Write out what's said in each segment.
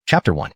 Chapter 1.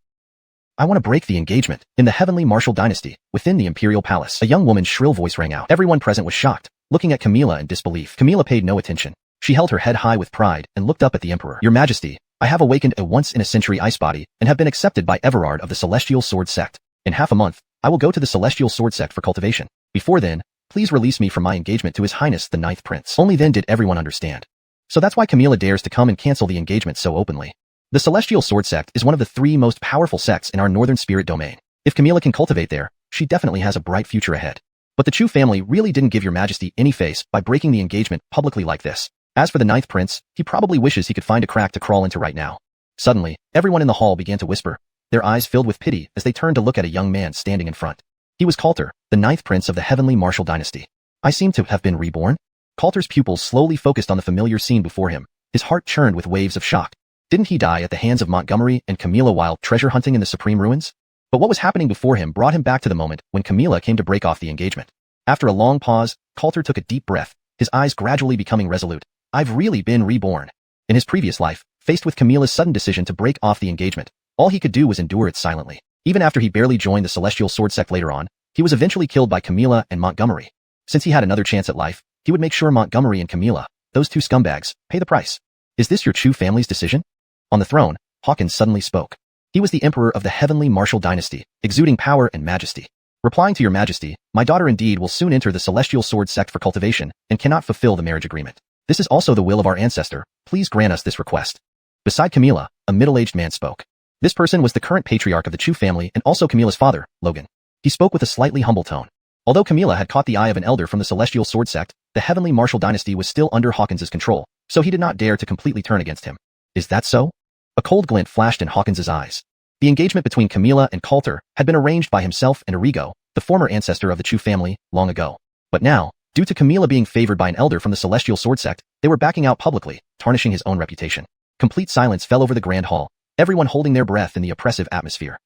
I want to break the engagement. In the heavenly martial dynasty, within the imperial palace, a young woman's shrill voice rang out. Everyone present was shocked, looking at Camila in disbelief. Camila paid no attention. She held her head high with pride and looked up at the emperor. Your Majesty, I have awakened a once-in-a-century ice body and have been accepted by Everard of the Celestial Sword Sect. In half a month, I will go to the Celestial Sword Sect for cultivation. Before then, please release me from my engagement to His Highness the Ninth Prince. Only then did everyone understand. So that's why Camila dares to come and cancel the engagement so openly. The Celestial Sword Sect is one of the 3 most powerful sects in our northern spirit domain. If Camila can cultivate there, she definitely has a bright future ahead. But the Chu family really didn't give Your Majesty any face by breaking the engagement publicly like this. As for the Ninth Prince, he probably wishes he could find a crack to crawl into right now. Suddenly, everyone in the hall began to whisper, their eyes filled with pity as they turned to look at a young man standing in front. He was Coulter, the Ninth Prince of the heavenly martial dynasty. I seem to have been reborn? Coulter's pupils slowly focused on the familiar scene before him. His heart churned with waves of shock. Didn't he die at the hands of Montgomery and Camila while treasure hunting in the Supreme Ruins? But what was happening before him brought him back to the moment when Camila came to break off the engagement. After a long pause, Coulter took a deep breath, his eyes gradually becoming resolute. I've really been reborn. In his previous life, faced with Camila's sudden decision to break off the engagement, all he could do was endure it silently. Even after he barely joined the Celestial Sword Sect later on, he was eventually killed by Camila and Montgomery. Since he had another chance at life, he would make sure Montgomery and Camila, those 2 scumbags, pay the price. Is this your Chu family's decision? On the throne, Hawkins suddenly spoke. He was the emperor of the heavenly martial dynasty, exuding power and majesty. Replying to Your Majesty, my daughter indeed will soon enter the Celestial Sword Sect for cultivation and cannot fulfill the marriage agreement. This is also the will of our ancestor. Please grant us this request. Beside Camila, a middle-aged man spoke. This person was the current patriarch of the Chu family and also Camila's father, Logan. He spoke with a slightly humble tone. Although Camila had caught the eye of an elder from the Celestial Sword Sect, the heavenly martial dynasty was still under Hawkins's control, so he did not dare to completely turn against him. Is that so? A cold glint flashed in Hawkins's eyes. The engagement between Camila and Coulter had been arranged by himself and Arrigo, the former ancestor of the Chu family, long ago. But now, due to Camila being favored by an elder from the Celestial Sword Sect, they were backing out publicly, tarnishing his own reputation. Complete silence fell over the grand hall, everyone holding their breath in the oppressive atmosphere.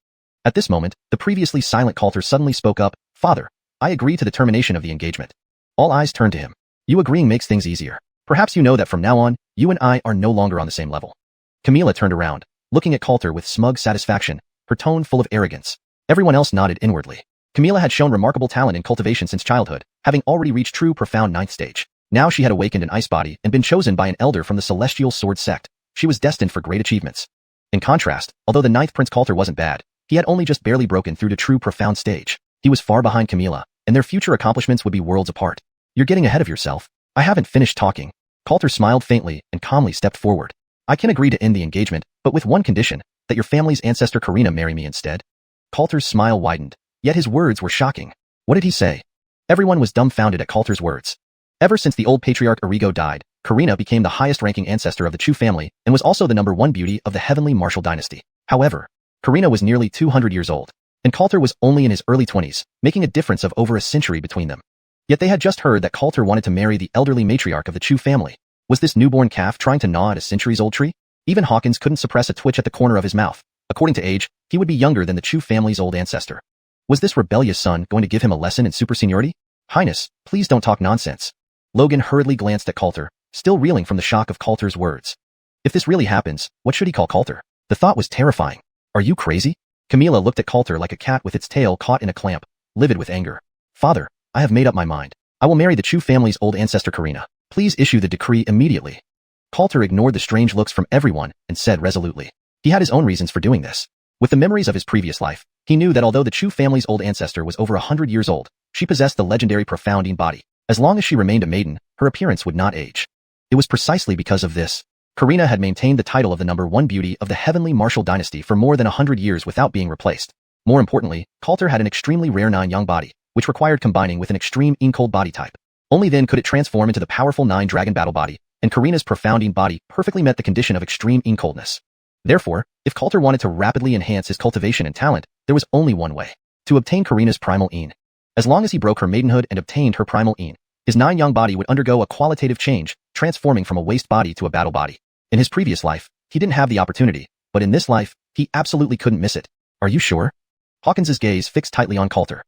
At this moment, the previously silent Coulter suddenly spoke up, Father, I agree to the termination of the engagement. All eyes turned to him. You agreeing makes things easier. Perhaps you know that from now on, you and I are no longer on the same level. Camila turned around, looking at Coulter with smug satisfaction, her tone full of arrogance. Everyone else nodded inwardly. Camila had shown remarkable talent in cultivation since childhood, having already reached true profound 9th stage. Now she had awakened an ice body and been chosen by an elder from the Celestial Sword Sect. She was destined for great achievements. In contrast, although the 9th Prince Coulter wasn't bad, he had only just barely broken through to true profound stage. He was far behind Camila, and their future accomplishments would be worlds apart. You're getting ahead of yourself. I haven't finished talking. Coulter smiled faintly and calmly stepped forward. I can agree to end the engagement, but with one condition, that your family's ancestor Karina marry me instead. Coulter's smile widened, yet his words were shocking. What did he say? Everyone was dumbfounded at Coulter's words. Ever since the old patriarch Arrigo died, Karina became the highest-ranking ancestor of the Chu family and was also the #1 beauty of the heavenly martial dynasty. However, Karina was nearly 200 years old, and Coulter was only in his early 20s, making a difference of over a century between them. Yet they had just heard that Coulter wanted to marry the elderly matriarch of the Chu family. Was this newborn calf trying to gnaw at a centuries-old tree? Even Hawkins couldn't suppress a twitch at the corner of his mouth. According to age, he would be younger than the Chu family's old ancestor. Was this rebellious son going to give him a lesson in super seniority? Highness, please don't talk nonsense. Logan hurriedly glanced at Coulter, still reeling from the shock of Coulter's words. If this really happens, what should he call Coulter? The thought was terrifying. Are you crazy? Camila looked at Coulter like a cat with its tail caught in a clamp, livid with anger. Father, I have made up my mind. I will marry the Chu family's old ancestor Karina. Please issue the decree immediately. Coulter ignored the strange looks from everyone and said resolutely. He had his own reasons for doing this. With the memories of his previous life, he knew that although the Chu family's old ancestor was over 100 years old, she possessed the legendary profounding body. As long as she remained a maiden, her appearance would not age. It was precisely because of this. Karina had maintained the title of the #1 beauty of the heavenly martial dynasty for more than 100 years without being replaced. More importantly, Coulter had an extremely rare 9-yang body, which required combining with an extreme yin-cold body type. Only then could it transform into the powerful 9-dragon battle body, and Karina's profounding body perfectly met the condition of extreme yin-coldness. Therefore, if Coulter wanted to rapidly enhance his cultivation and talent, there was only one way. To obtain Karina's primal yin. As long as he broke her maidenhood and obtained her primal yin, his 9-yang body would undergo a qualitative change, transforming from a waste body to a battle body. In his previous life, he didn't have the opportunity, but in this life, he absolutely couldn't miss it. Are you sure? Hawkins's gaze fixed tightly on Coulter.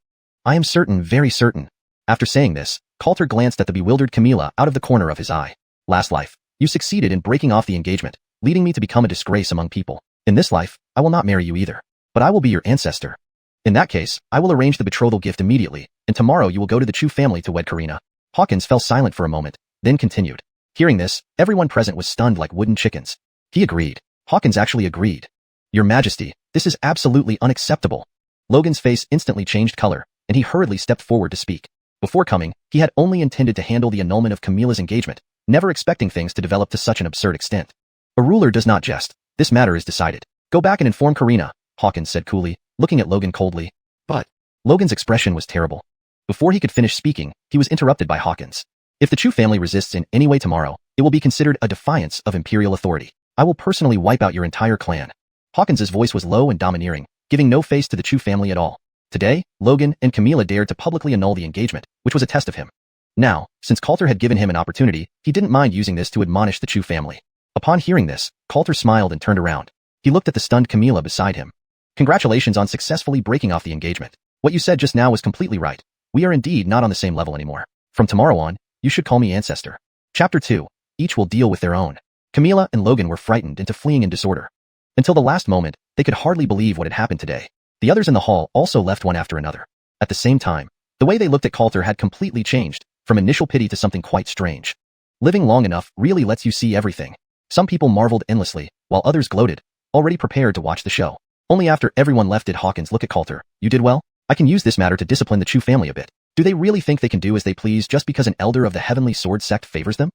I am certain, very certain. After saying this, Coulter glanced at the bewildered Camila out of the corner of his eye. Last life, you succeeded in breaking off the engagement, leading me to become a disgrace among people. In this life, I will not marry you either. But I will be your ancestor. In that case, I will arrange the betrothal gift immediately, and tomorrow you will go to the Chu family to wed Karina. Hawkins fell silent for a moment, then continued. Hearing this, everyone present was stunned like wooden chickens. He agreed. Hawkins actually agreed. Your Majesty, this is absolutely unacceptable. Logan's face instantly changed color, and he hurriedly stepped forward to speak. Before coming, he had only intended to handle the annulment of Camilla's engagement, never expecting things to develop to such an absurd extent. A ruler does not jest. This matter is decided. Go back and inform Karina, Hawkins said coolly, looking at Logan coldly. But Logan's expression was terrible. Before he could finish speaking, he was interrupted by Hawkins. If the Chu family resists in any way tomorrow, it will be considered a defiance of imperial authority. I will personally wipe out your entire clan. Hawkins's voice was low and domineering, giving no face to the Chu family at all. Today, Logan and Camilla dared to publicly annul the engagement, which was a test of him. Now, since Coulter had given him an opportunity, he didn't mind using this to admonish the Chu family. Upon hearing this, Coulter smiled and turned around. He looked at the stunned Camilla beside him. Congratulations on successfully breaking off the engagement. What you said just now was completely right. We are indeed not on the same level anymore. From tomorrow on, you should call me Ancestor. Chapter 2. Each will deal with their own. Camilla and Logan were frightened into fleeing in disorder. Until the last moment, they could hardly believe what had happened today. The others in the hall also left one after another. At the same time, the way they looked at Coulter had completely changed, from initial pity to something quite strange. Living long enough really lets you see everything. Some people marveled endlessly, while others gloated, already prepared to watch the show. Only after everyone left did Hawkins look at Coulter. You did well. I can use this matter to discipline the Chu family a bit. Do they really think they can do as they please just because an elder of the Heavenly Sword sect favors them?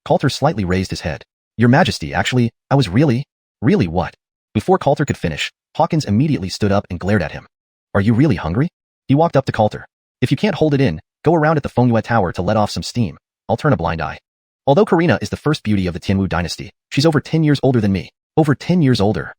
Coulter slightly raised his head. Your Majesty, actually, I was really what? Before Coulter could finish, Hawkins immediately stood up and glared at him. Are you really hungry? He walked up to Coulter. If you can't hold it in, go around at the Fengyue Tower to let off some steam. I'll turn a blind eye. Although Karina is the first beauty of the Tianwu dynasty, she's over 10 years older than me. Over 10 years older.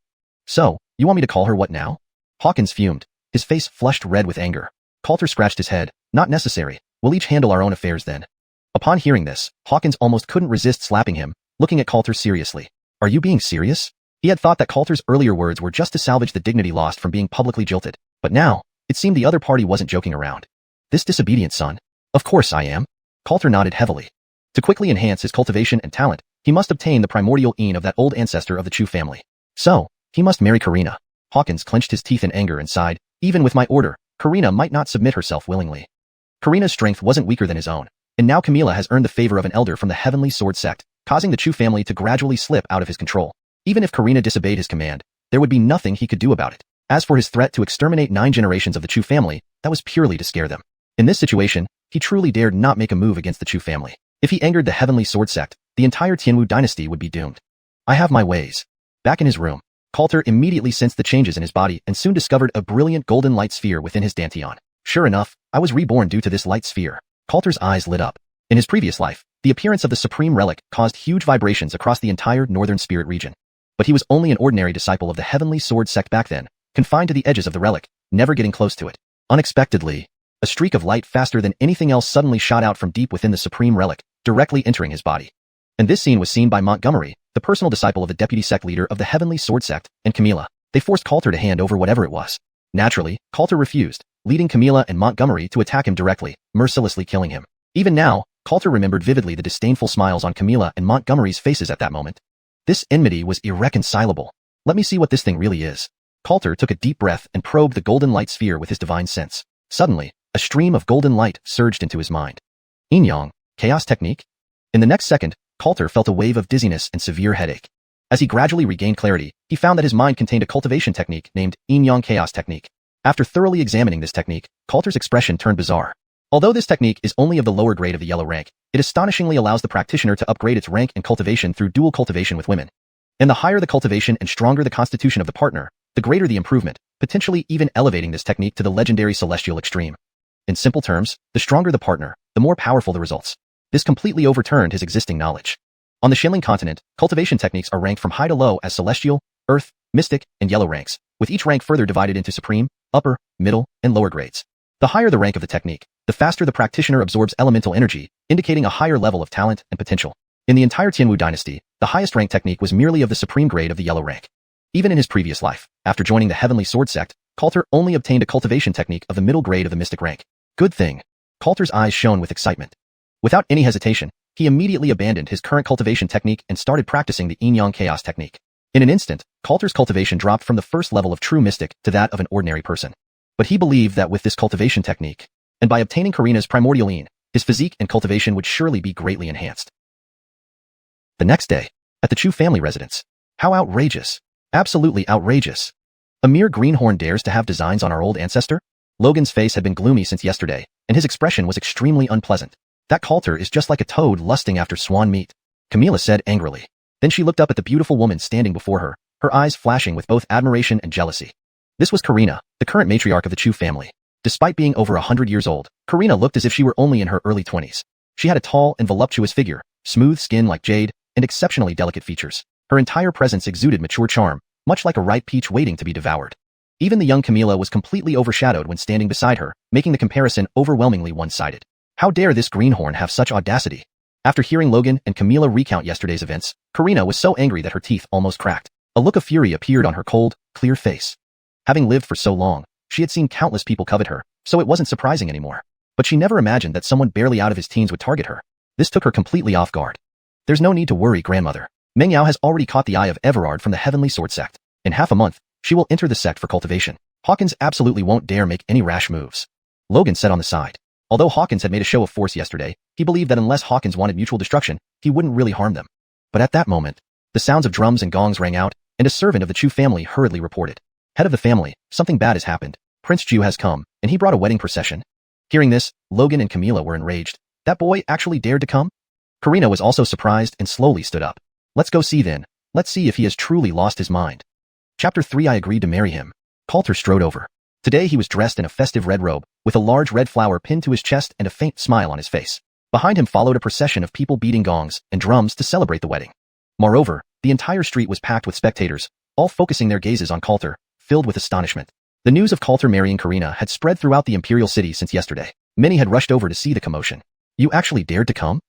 So, you want me to call her what now? Hawkins fumed. His face flushed red with anger. Coulter scratched his head. Not necessary. We'll each handle our own affairs then. Upon hearing this, Hawkins almost couldn't resist slapping him, looking at Coulter seriously. Are you being serious? He had thought that Coulter's earlier words were just to salvage the dignity lost from being publicly jilted. But now, it seemed the other party wasn't joking around. This disobedient son? Of course I am. Coulter nodded heavily. To quickly enhance his cultivation and talent, he must obtain the primordial een of that old ancestor of the Chu family. So, he must marry Karina. Hawkins clenched his teeth in anger and sighed. Even with my order, Karina might not submit herself willingly. Karina's strength wasn't weaker than his own, and now Camilla has earned the favor of an elder from the Heavenly Sword sect, causing the Chu family to gradually slip out of his control. Even if Karina disobeyed his command, there would be nothing he could do about it. As for his threat to exterminate 9 generations of the Chu family, that was purely to scare them. In this situation, he truly dared not make a move against the Chu family. If he angered the Heavenly Sword sect, the entire Tianwu dynasty would be doomed. I have my ways. Back in his room, Coulter immediately sensed the changes in his body and soon discovered a brilliant golden light sphere within his dantian. Sure enough, I was reborn due to this light sphere. Coulter's eyes lit up. In his previous life, the appearance of the supreme relic caused huge vibrations across the entire northern spirit region. But he was only an ordinary disciple of the Heavenly Sword sect back then, confined to the edges of the relic, never getting close to it. Unexpectedly, a streak of light faster than anything else suddenly shot out from deep within the supreme relic, directly entering his body. And this scene was seen by Montgomery, the personal disciple of the deputy sect leader of the Heavenly Sword sect, and Camilla. They forced Coulter to hand over whatever it was. Naturally, Coulter refused, leading Camilla and Montgomery to attack him directly, mercilessly killing him. Even now, Coulter remembered vividly the disdainful smiles on Camilla and Montgomery's faces at that moment. This enmity was irreconcilable. Let me see what this thing really is. Coulter took a deep breath and probed the golden light sphere with his divine sense. Suddenly, a stream of golden light surged into his mind. Yin-yang, chaos technique? In the next second, Coulter felt a wave of dizziness and severe headache. As he gradually regained clarity, he found that his mind contained a cultivation technique named Yin-yang chaos technique. After thoroughly examining this technique, Coulter's expression turned bizarre. Although this technique is only of the lower grade of the yellow rank, it astonishingly allows the practitioner to upgrade its rank and cultivation through dual cultivation with women. And the higher the cultivation and stronger the constitution of the partner, the greater the improvement, potentially even elevating this technique to the legendary celestial extreme. In simple terms, the stronger the partner, the more powerful the results. This completely overturned his existing knowledge. On the Shinling continent, cultivation techniques are ranked from high to low as celestial, earth, mystic, and yellow ranks, with each rank further divided into supreme, upper, middle, and lower grades. The higher the rank of the technique, the faster the practitioner absorbs elemental energy, indicating a higher level of talent and potential. In the entire Tianwu dynasty, the highest rank technique was merely of the supreme grade of the yellow rank. Even in his previous life, after joining the Heavenly Sword sect, Coulter only obtained a cultivation technique of the middle grade of the mystic rank. Good thing. Coulter's eyes shone with excitement. Without any hesitation, he immediately abandoned his current cultivation technique and started practicing the Yin-yang chaos technique. In an instant, Coulter's cultivation dropped from the first level of true mystic to that of an ordinary person. But he believed that with this cultivation technique, and by obtaining Karina's primordial Yin, his physique and cultivation would surely be greatly enhanced. The next day, at the Chu family residence. How outrageous. Absolutely outrageous. A mere greenhorn dares to have designs on our old ancestor? Logan's face had been gloomy since yesterday, and his expression was extremely unpleasant. That Coulter is just like a toad lusting after swan meat, Camilla said angrily. Then she looked up at the beautiful woman standing before her, her eyes flashing with both admiration and jealousy. This was Karina, the current matriarch of the Chu family. Despite being over 100 years old, Karina looked as if she were only in her early 20s. She had a tall and voluptuous figure, smooth skin like jade, and exceptionally delicate features. Her entire presence exuded mature charm, much like a ripe peach waiting to be devoured. Even the young Camilla was completely overshadowed when standing beside her, making the comparison overwhelmingly one-sided. How dare this greenhorn have such audacity? After hearing Logan and Camilla recount yesterday's events, Karina was so angry that her teeth almost cracked. A look of fury appeared on her cold, clear face. Having lived for so long, she had seen countless people covet her, so it wasn't surprising anymore. But she never imagined that someone barely out of his teens would target her. This took her completely off guard. There's no need to worry, grandmother. Meng Yao has already caught the eye of Everard from the Heavenly Sword sect. In half a month, she will enter the sect for cultivation. Hawkins absolutely won't dare make any rash moves. Logan said on the side. Although Hawkins had made a show of force yesterday, he believed that unless Hawkins wanted mutual destruction, he wouldn't really harm them. But at that moment, the sounds of drums and gongs rang out, and a servant of the Chu family hurriedly reported. Head of the family, something bad has happened. Prince Chu has come, and he brought a wedding procession. Hearing this, Logan and Camilla were enraged. That boy actually dared to come? Karina was also surprised and slowly stood up. Let's go see then. Let's see if he has truly lost his mind. Chapter 3 I agreed to marry him. Coulter strode over. Today he was dressed in a festive red robe, with a large red flower pinned to his chest and a faint smile on his face. Behind him followed a procession of people beating gongs and drums to celebrate the wedding. Moreover, the entire street was packed with spectators, all focusing their gazes on Coulter, filled with astonishment. The news of Coulter marrying Karina had spread throughout the imperial city since yesterday. Many had rushed over to see the commotion. You actually dared to come?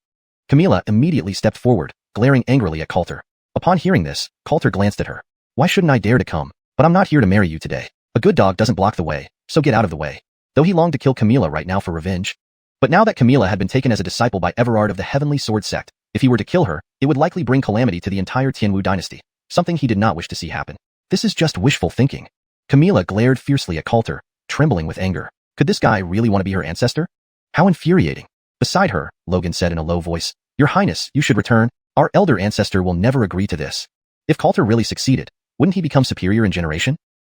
Camilla immediately stepped forward, glaring angrily at Coulter. Upon hearing this, Coulter glanced at her. Why shouldn't I dare to come? But I'm not here to marry you today. A good dog doesn't block the way, so get out of the way. Though he longed to kill Camilla right now for revenge. But now that Camilla had been taken as a disciple by Everard of the Heavenly Sword sect, if he were to kill her, it would likely bring calamity to the entire Tianwu dynasty, something he did not wish to see happen. This is just wishful thinking. Camilla glared fiercely at Coulter, trembling with anger. Could this guy really want to be her ancestor? How infuriating. Beside her, Logan said in a low voice, Your Highness, you should return. Our elder ancestor will never agree to this. If Coulter really succeeded, wouldn't he become superior in generation?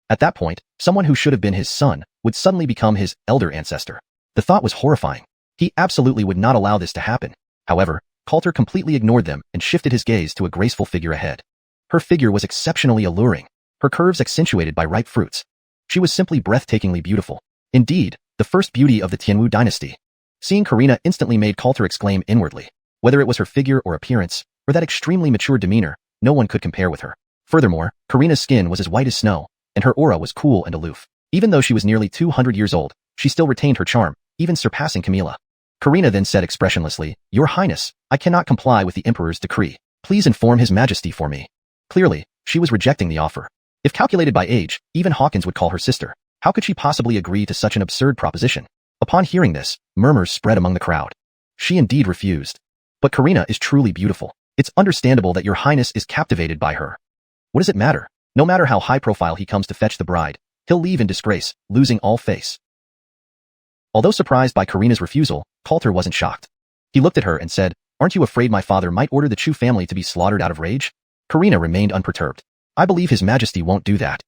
At that point, someone who should have been his son would suddenly become his elder ancestor. The thought was horrifying. He absolutely would not allow this to happen. However, Coulter completely ignored them and shifted his gaze to a graceful figure ahead. Her figure was exceptionally alluring, her curves accentuated by ripe fruits. She was simply breathtakingly beautiful. Indeed, the first beauty of the Tianwu dynasty. Seeing Karina instantly made Coulter exclaim inwardly. Whether it was her figure or appearance, or that extremely mature demeanor, no one could compare with her. Furthermore, Karina's skin was as white as snow, and her aura was cool and aloof. Even though she was nearly 200 years old, she still retained her charm, even surpassing Camilla. Karina then said expressionlessly, Your Highness, I cannot comply with the Emperor's decree. Please inform His Majesty for me. Clearly, she was rejecting the offer. If calculated by age, even Hawkins would call her sister. How could she possibly agree to such an absurd proposition? Upon hearing this, murmurs spread among the crowd. She indeed refused. But Karina is truly beautiful. It's understandable that Your Highness is captivated by her. What does it matter? No matter how high profile he comes to fetch the bride, he'll leave in disgrace, losing all face. Although surprised by Karina's refusal, Coulter wasn't shocked. He looked at her and said, Aren't you afraid my father might order the Chu family to be slaughtered out of rage? Karina remained unperturbed. I believe His Majesty won't do that.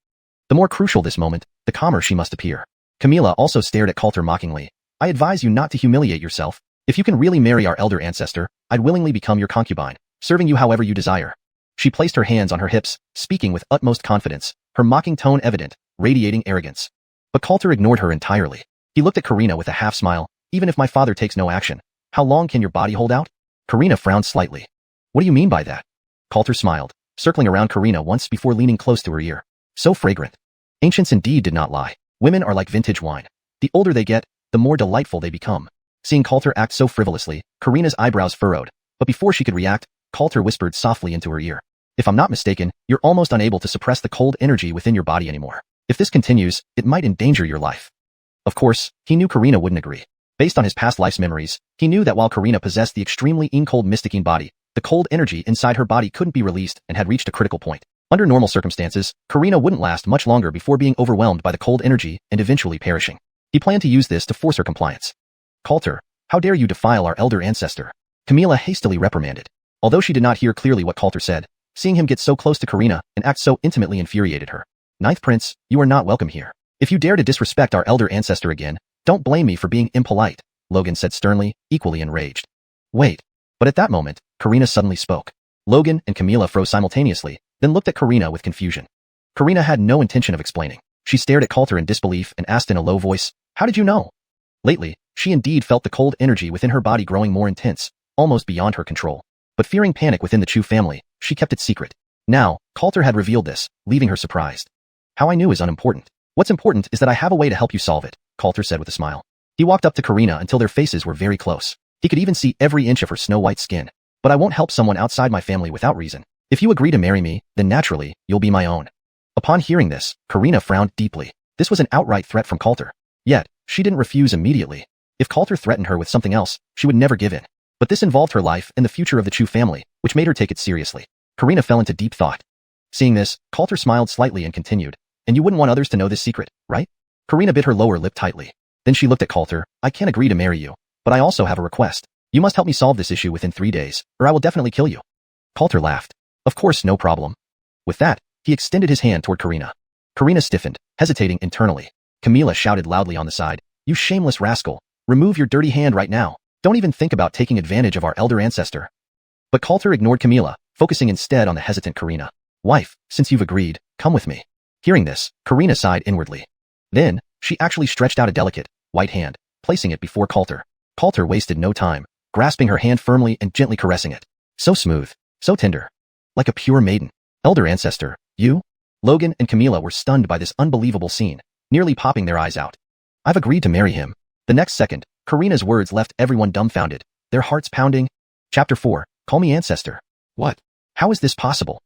The more crucial this moment, the calmer she must appear. Camilla also stared at Coulter mockingly. I advise you not to humiliate yourself. If you can really marry our elder ancestor, I'd willingly become your concubine, serving you however you desire. She placed her hands on her hips, speaking with utmost confidence, her mocking tone evident, radiating arrogance. But Coulter ignored her entirely. He looked at Karina with a half smile. Even if my father takes no action, how long can your body hold out? Karina frowned slightly. What do you mean by that? Coulter smiled, circling around Karina once before leaning close to her ear. So fragrant. Ancients indeed did not lie. Women are like vintage wine. The older they get, the more delightful they become. Seeing Coulter act so frivolously, Karina's eyebrows furrowed. But before she could react, Coulter whispered softly into her ear. If I'm not mistaken, you're almost unable to suppress the cold energy within your body anymore. If this continues, it might endanger your life. Of course, he knew Karina wouldn't agree. Based on his past life's memories, he knew that while Karina possessed the extremely cold mystic body, the cold energy inside her body couldn't be released and had reached a critical point. Under normal circumstances, Karina wouldn't last much longer before being overwhelmed by the cold energy and eventually perishing. He planned to use this to force her compliance. Coulter, how dare you defile our elder ancestor? Camilla hastily reprimanded. Although she did not hear clearly what Coulter said, seeing him get so close to Karina and act so intimately infuriated her. Ninth Prince, you are not welcome here. If you dare to disrespect our elder ancestor again, don't blame me for being impolite, Logan said sternly, equally enraged. Wait. But at that moment, Karina suddenly spoke. Logan and Camilla froze simultaneously, then looked at Karina with confusion. Karina had no intention of explaining. She stared at Coulter in disbelief and asked in a low voice, how did you know? Lately, she indeed felt the cold energy within her body growing more intense, almost beyond her control. But fearing panic within the Chu family, she kept it secret. Now, Coulter had revealed this, leaving her surprised. How I knew is unimportant. What's important is that I have a way to help you solve it, Coulter said with a smile. He walked up to Karina until their faces were very close. He could even see every inch of her snow-white skin. But I won't help someone outside my family without reason. If you agree to marry me, then naturally, you'll be my own. Upon hearing this, Karina frowned deeply. This was an outright threat from Coulter. Yet, she didn't refuse immediately. If Coulter threatened her with something else, she would never give in. But this involved her life and the future of the Chu family, which made her take it seriously. Karina fell into deep thought. Seeing this, Coulter smiled slightly and continued, and you wouldn't want others to know this secret, right? Karina bit her lower lip tightly. Then she looked at Coulter. I can't agree to marry you, but I also have a request. You must help me solve this issue within 3 days, or I will definitely kill you. Coulter laughed. Of course, no problem. With that, he extended his hand toward Karina. Karina stiffened, hesitating internally. Camilla shouted loudly on the side, you shameless rascal. Remove your dirty hand right now. Don't even think about taking advantage of our elder ancestor. But Coulter ignored Camilla, focusing instead on the hesitant Karina. Wife, since you've agreed, come with me. Hearing this, Karina sighed inwardly. Then, she actually stretched out a delicate, white hand, placing it before Coulter. Coulter wasted no time, grasping her hand firmly and gently caressing it. So smooth, so tender. Like a pure maiden. Elder ancestor, you? Logan and Camilla were stunned by this unbelievable scene, nearly popping their eyes out. I've agreed to marry him. The next second, Karina's words left everyone dumbfounded, their hearts pounding. Chapter 4, Call me ancestor. What? How is this possible?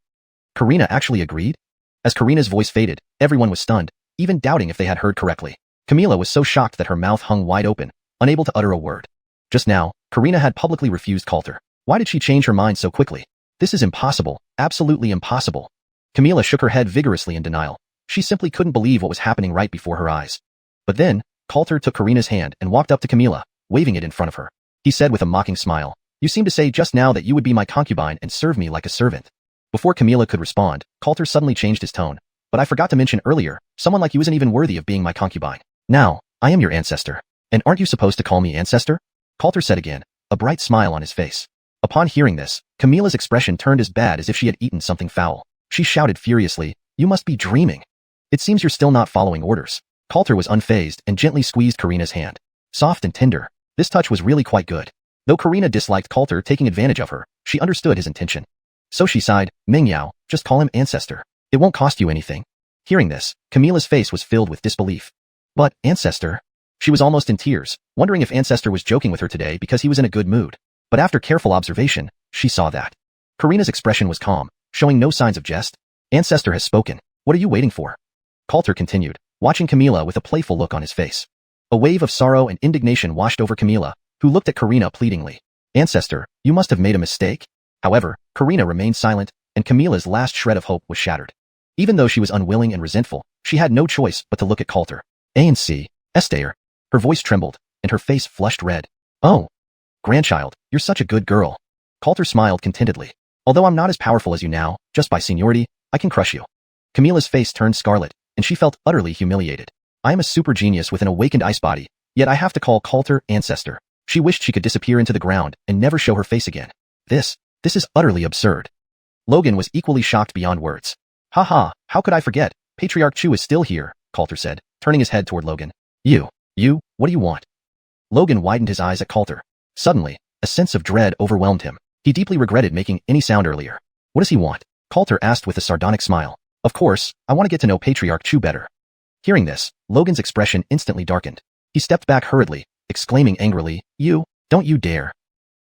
Karina actually agreed? As Karina's voice faded, everyone was stunned, even doubting if they had heard correctly. Camilla was so shocked that her mouth hung wide open, unable to utter a word. Just now, Karina had publicly refused Coulter. Why did she change her mind so quickly? This is impossible, absolutely impossible. Camilla shook her head vigorously in denial. She simply couldn't believe what was happening right before her eyes. But then, Coulter took Karina's hand and walked up to Camilla, waving it in front of her. He said with a mocking smile, you seemed to say just now that you would be my concubine and serve me like a servant. Before Camilla could respond, Coulter suddenly changed his tone. But I forgot to mention earlier, someone like you isn't even worthy of being my concubine. Now, I am your ancestor. And aren't you supposed to call me ancestor? Coulter said again, a bright smile on his face. Upon hearing this, Camilla's expression turned as bad as if she had eaten something foul. She shouted furiously, you must be dreaming. It seems you're still not following orders. Coulter was unfazed and gently squeezed Karina's hand. Soft and tender. This touch was really quite good. Though Karina disliked Coulter taking advantage of her, she understood his intention. So she sighed, Meng Yao, just call him ancestor. It won't cost you anything. Hearing this, Camilla's face was filled with disbelief. But, ancestor? She was almost in tears, wondering if ancestor was joking with her today because he was in a good mood. But after careful observation, she saw that. Karina's expression was calm, showing no signs of jest. Ancestor has spoken. What are you waiting for? Coulter continued, watching Camilla with a playful look on his face. A wave of sorrow and indignation washed over Camilla, who looked at Karina pleadingly. Ancestor, you must have made a mistake. However, Karina remained silent, and Camilla's last shred of hope was shattered. Even though she was unwilling and resentful, she had no choice but to look at Coulter. ANC, Esther. Her voice trembled, and her face flushed red. Oh. Grandchild, you're such a good girl. Coulter smiled contentedly. Although I'm not as powerful as you now, just by seniority, I can crush you. Camilla's face turned scarlet, and she felt utterly humiliated. I am a super genius with an awakened ice body, yet I have to call Coulter ancestor. She wished she could disappear into the ground and never show her face again. This is utterly absurd. Logan was equally shocked beyond words. Haha, how could I forget? Patriarch Chu is still here, Coulter said, turning his head toward Logan. You, what do you want? Logan widened his eyes at Coulter. Suddenly, a sense of dread overwhelmed him. He deeply regretted making any sound earlier. What does he want? Coulter asked with a sardonic smile. Of course, I want to get to know Patriarch Chu better. Hearing this, Logan's expression instantly darkened. He stepped back hurriedly, exclaiming angrily, don't you dare.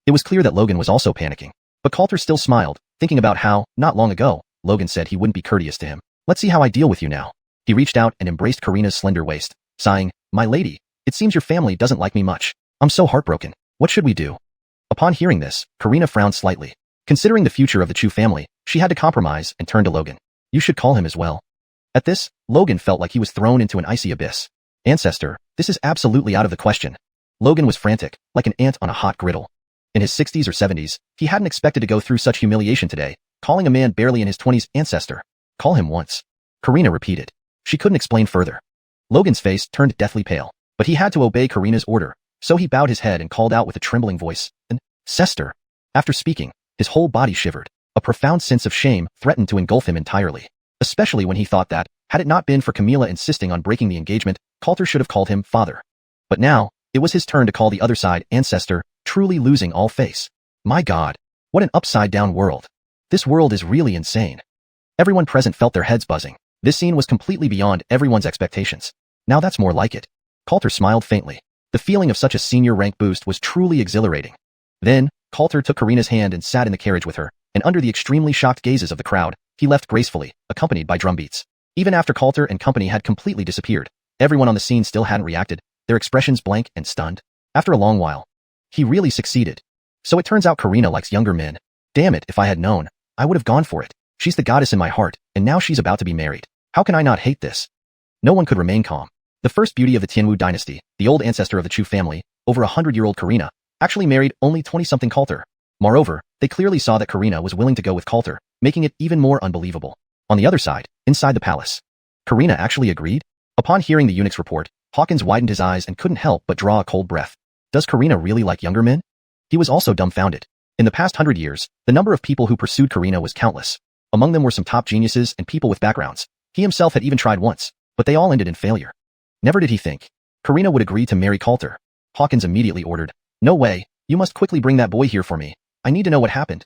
It was clear that Logan was also panicking. But Coulter still smiled, thinking about how, not long ago, Logan said he wouldn't be courteous to him. Let's see how I deal with you now. He reached out and embraced Karina's slender waist, sighing, my lady, it seems your family doesn't like me much. I'm so heartbroken. What should we do? Upon hearing this, Karina frowned slightly. Considering the future of the Chu family, she had to compromise and turn to Logan. You should call him as well. At this, Logan felt like he was thrown into an icy abyss. Ancestor, this is absolutely out of the question. Logan was frantic, like an ant on a hot griddle. In his 60s or 70s, he hadn't expected to go through such humiliation today, calling a man barely in his 20s Ancestor. Call him once. Karina repeated. She couldn't explain further. Logan's face turned deathly pale, but he had to obey Karina's order, so he bowed his head and called out with a trembling voice, Ancestor. After speaking, his whole body shivered. A profound sense of shame threatened to engulf him entirely, especially when he thought that, had it not been for Camila insisting on breaking the engagement, Coulter should have called him father. But now, it was his turn to call the other side Ancestor, truly losing all face. My God, what an upside-down world. This world is really insane. Everyone present felt their heads buzzing. This scene was completely beyond everyone's expectations. Now that's more like it. Coulter smiled faintly. The feeling of such a senior rank boost was truly exhilarating. Then, Coulter took Karina's hand and sat in the carriage with her, and under the extremely shocked gazes of the crowd, he left gracefully, accompanied by drumbeats. Even after Coulter and company had completely disappeared, everyone on the scene still hadn't reacted, their expressions blank and stunned. After a long while, he really succeeded. So it turns out Karina likes younger men. Damn it, if I had known, I would have gone for it. She's the goddess in my heart, and now she's about to be married. How can I not hate this? No one could remain calm. The first beauty of the Tianwu dynasty, the old ancestor of the Chu family, over 100-year-old Karina, actually married only 20-something Coulter. Moreover, they clearly saw that Karina was willing to go with Coulter, making it even more unbelievable. On the other side, inside the palace, Karina actually agreed? Upon hearing the eunuch's report, Hawkins widened his eyes and couldn't help but draw a cold breath. Does Karina really like younger men? He was also dumbfounded. In the past 100 years, the number of people who pursued Karina was countless. Among them were some top geniuses and people with backgrounds. He himself had even tried once, but they all ended in failure. Never did he think Karina would agree to marry Coulter. Hawkins immediately ordered, "No way, you must quickly bring that boy here for me. I need to know what happened."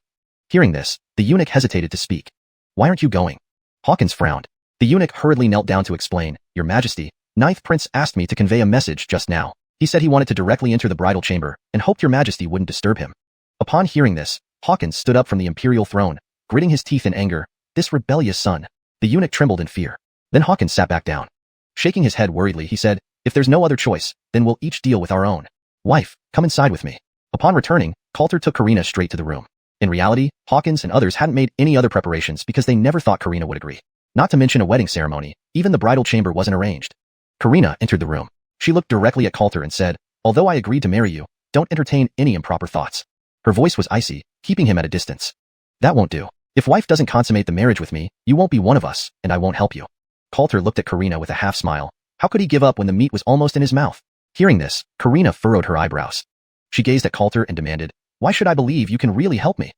Hearing this, the eunuch hesitated to speak. "Why aren't you going?" Hawkins frowned. The eunuch hurriedly knelt down to explain, "Your Majesty, Ninth Prince asked me to convey a message just now. He said he wanted to directly enter the bridal chamber, and hoped your Majesty wouldn't disturb him." Upon hearing this, Hawkins stood up from the imperial throne, gritting his teeth in anger. This rebellious son. The eunuch trembled in fear. Then Hawkins sat back down. Shaking his head worriedly, he said, "If there's no other choice, then we'll each deal with our own. Wife, come inside with me." Upon returning, Coulter took Karina straight to the room. In reality, Hawkins and others hadn't made any other preparations because they never thought Karina would agree. Not to mention a wedding ceremony, even the bridal chamber wasn't arranged. Karina entered the room. She looked directly at Coulter and said, "Although I agreed to marry you, don't entertain any improper thoughts." Her voice was icy, keeping him at a distance. "That won't do. If wife doesn't consummate the marriage with me, you won't be one of us, and I won't help you." Coulter looked at Karina with a half smile. How could he give up when the meat was almost in his mouth? Hearing this, Karina furrowed her eyebrows. She gazed at Coulter and demanded, "Why should I believe you can really help me?"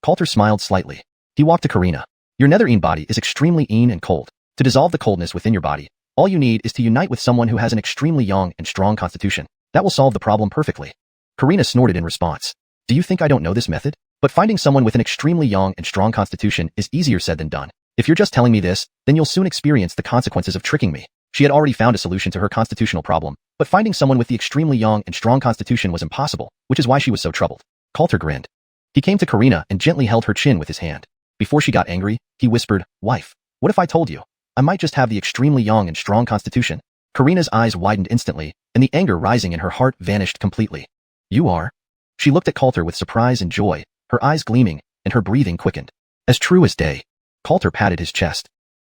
Coulter smiled slightly. He walked to Karina. "Your netherine body is extremely and cold. To dissolve the coldness within your body, all you need is to unite with someone who has an extremely young and strong constitution. That will solve the problem perfectly." Karina snorted in response. "Do you think I don't know this method? But finding someone with an extremely young and strong constitution is easier said than done. If you're just telling me this, then you'll soon experience the consequences of tricking me." She had already found a solution to her constitutional problem, but finding someone with the extremely young and strong constitution was impossible, which is why she was so troubled. Coulter grinned. He came to Karina and gently held her chin with his hand. Before she got angry, he whispered, "Wife, what if I told you I might just have the extremely young and strong constitution?" Karina's eyes widened instantly, and the anger rising in her heart vanished completely. "You are?" She looked at Coulter with surprise and joy, her eyes gleaming, and her breathing quickened. "As true as day." Coulter patted his chest.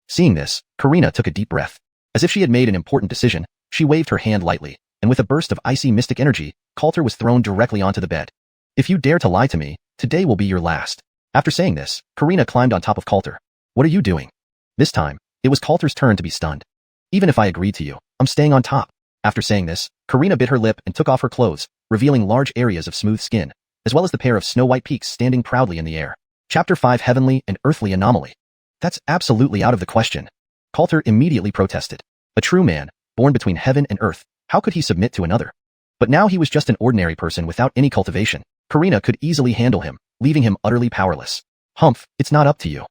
Seeing this, Karina took a deep breath. As if she had made an important decision, she waved her hand lightly, and with a burst of icy mystic energy, Coulter was thrown directly onto the bed. "If you dare to lie to me, today will be your last." After saying this, Karina climbed on top of Coulter. "What are you doing?" This time, it was Coulter's turn to be stunned. "Even if I agreed to you, I'm staying on top." After saying this, Karina bit her lip and took off her clothes, revealing large areas of smooth skin, as well as the pair of snow-white peaks standing proudly in the air. Chapter 5 Heavenly and Earthly Anomaly. "That's absolutely out of the question." Coulter immediately protested. A true man, born between heaven and earth, how could he submit to another? But now he was just an ordinary person without any cultivation. Karina could easily handle him, leaving him utterly powerless. "Humph, it's not up to you."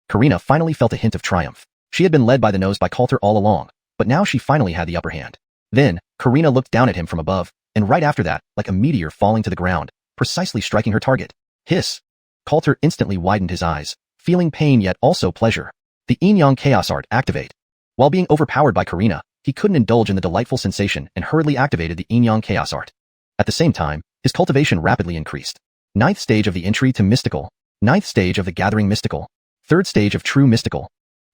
Karina finally felt a hint of triumph. She had been led by the nose by Coulter all along, but now she finally had the upper hand. Then, Karina looked down at him from above, and right after that, like a meteor falling to the ground, precisely striking her target. Hiss! Coulter instantly widened his eyes, feeling pain yet also pleasure. The yin-yang chaos art activate. While being overpowered by Karina, he couldn't indulge in the delightful sensation and hurriedly activated the yin-yang chaos art. At the same time, his cultivation rapidly increased. 9th stage of the entry to mystical. 9th stage of the gathering mystical. 3rd stage of true mystical.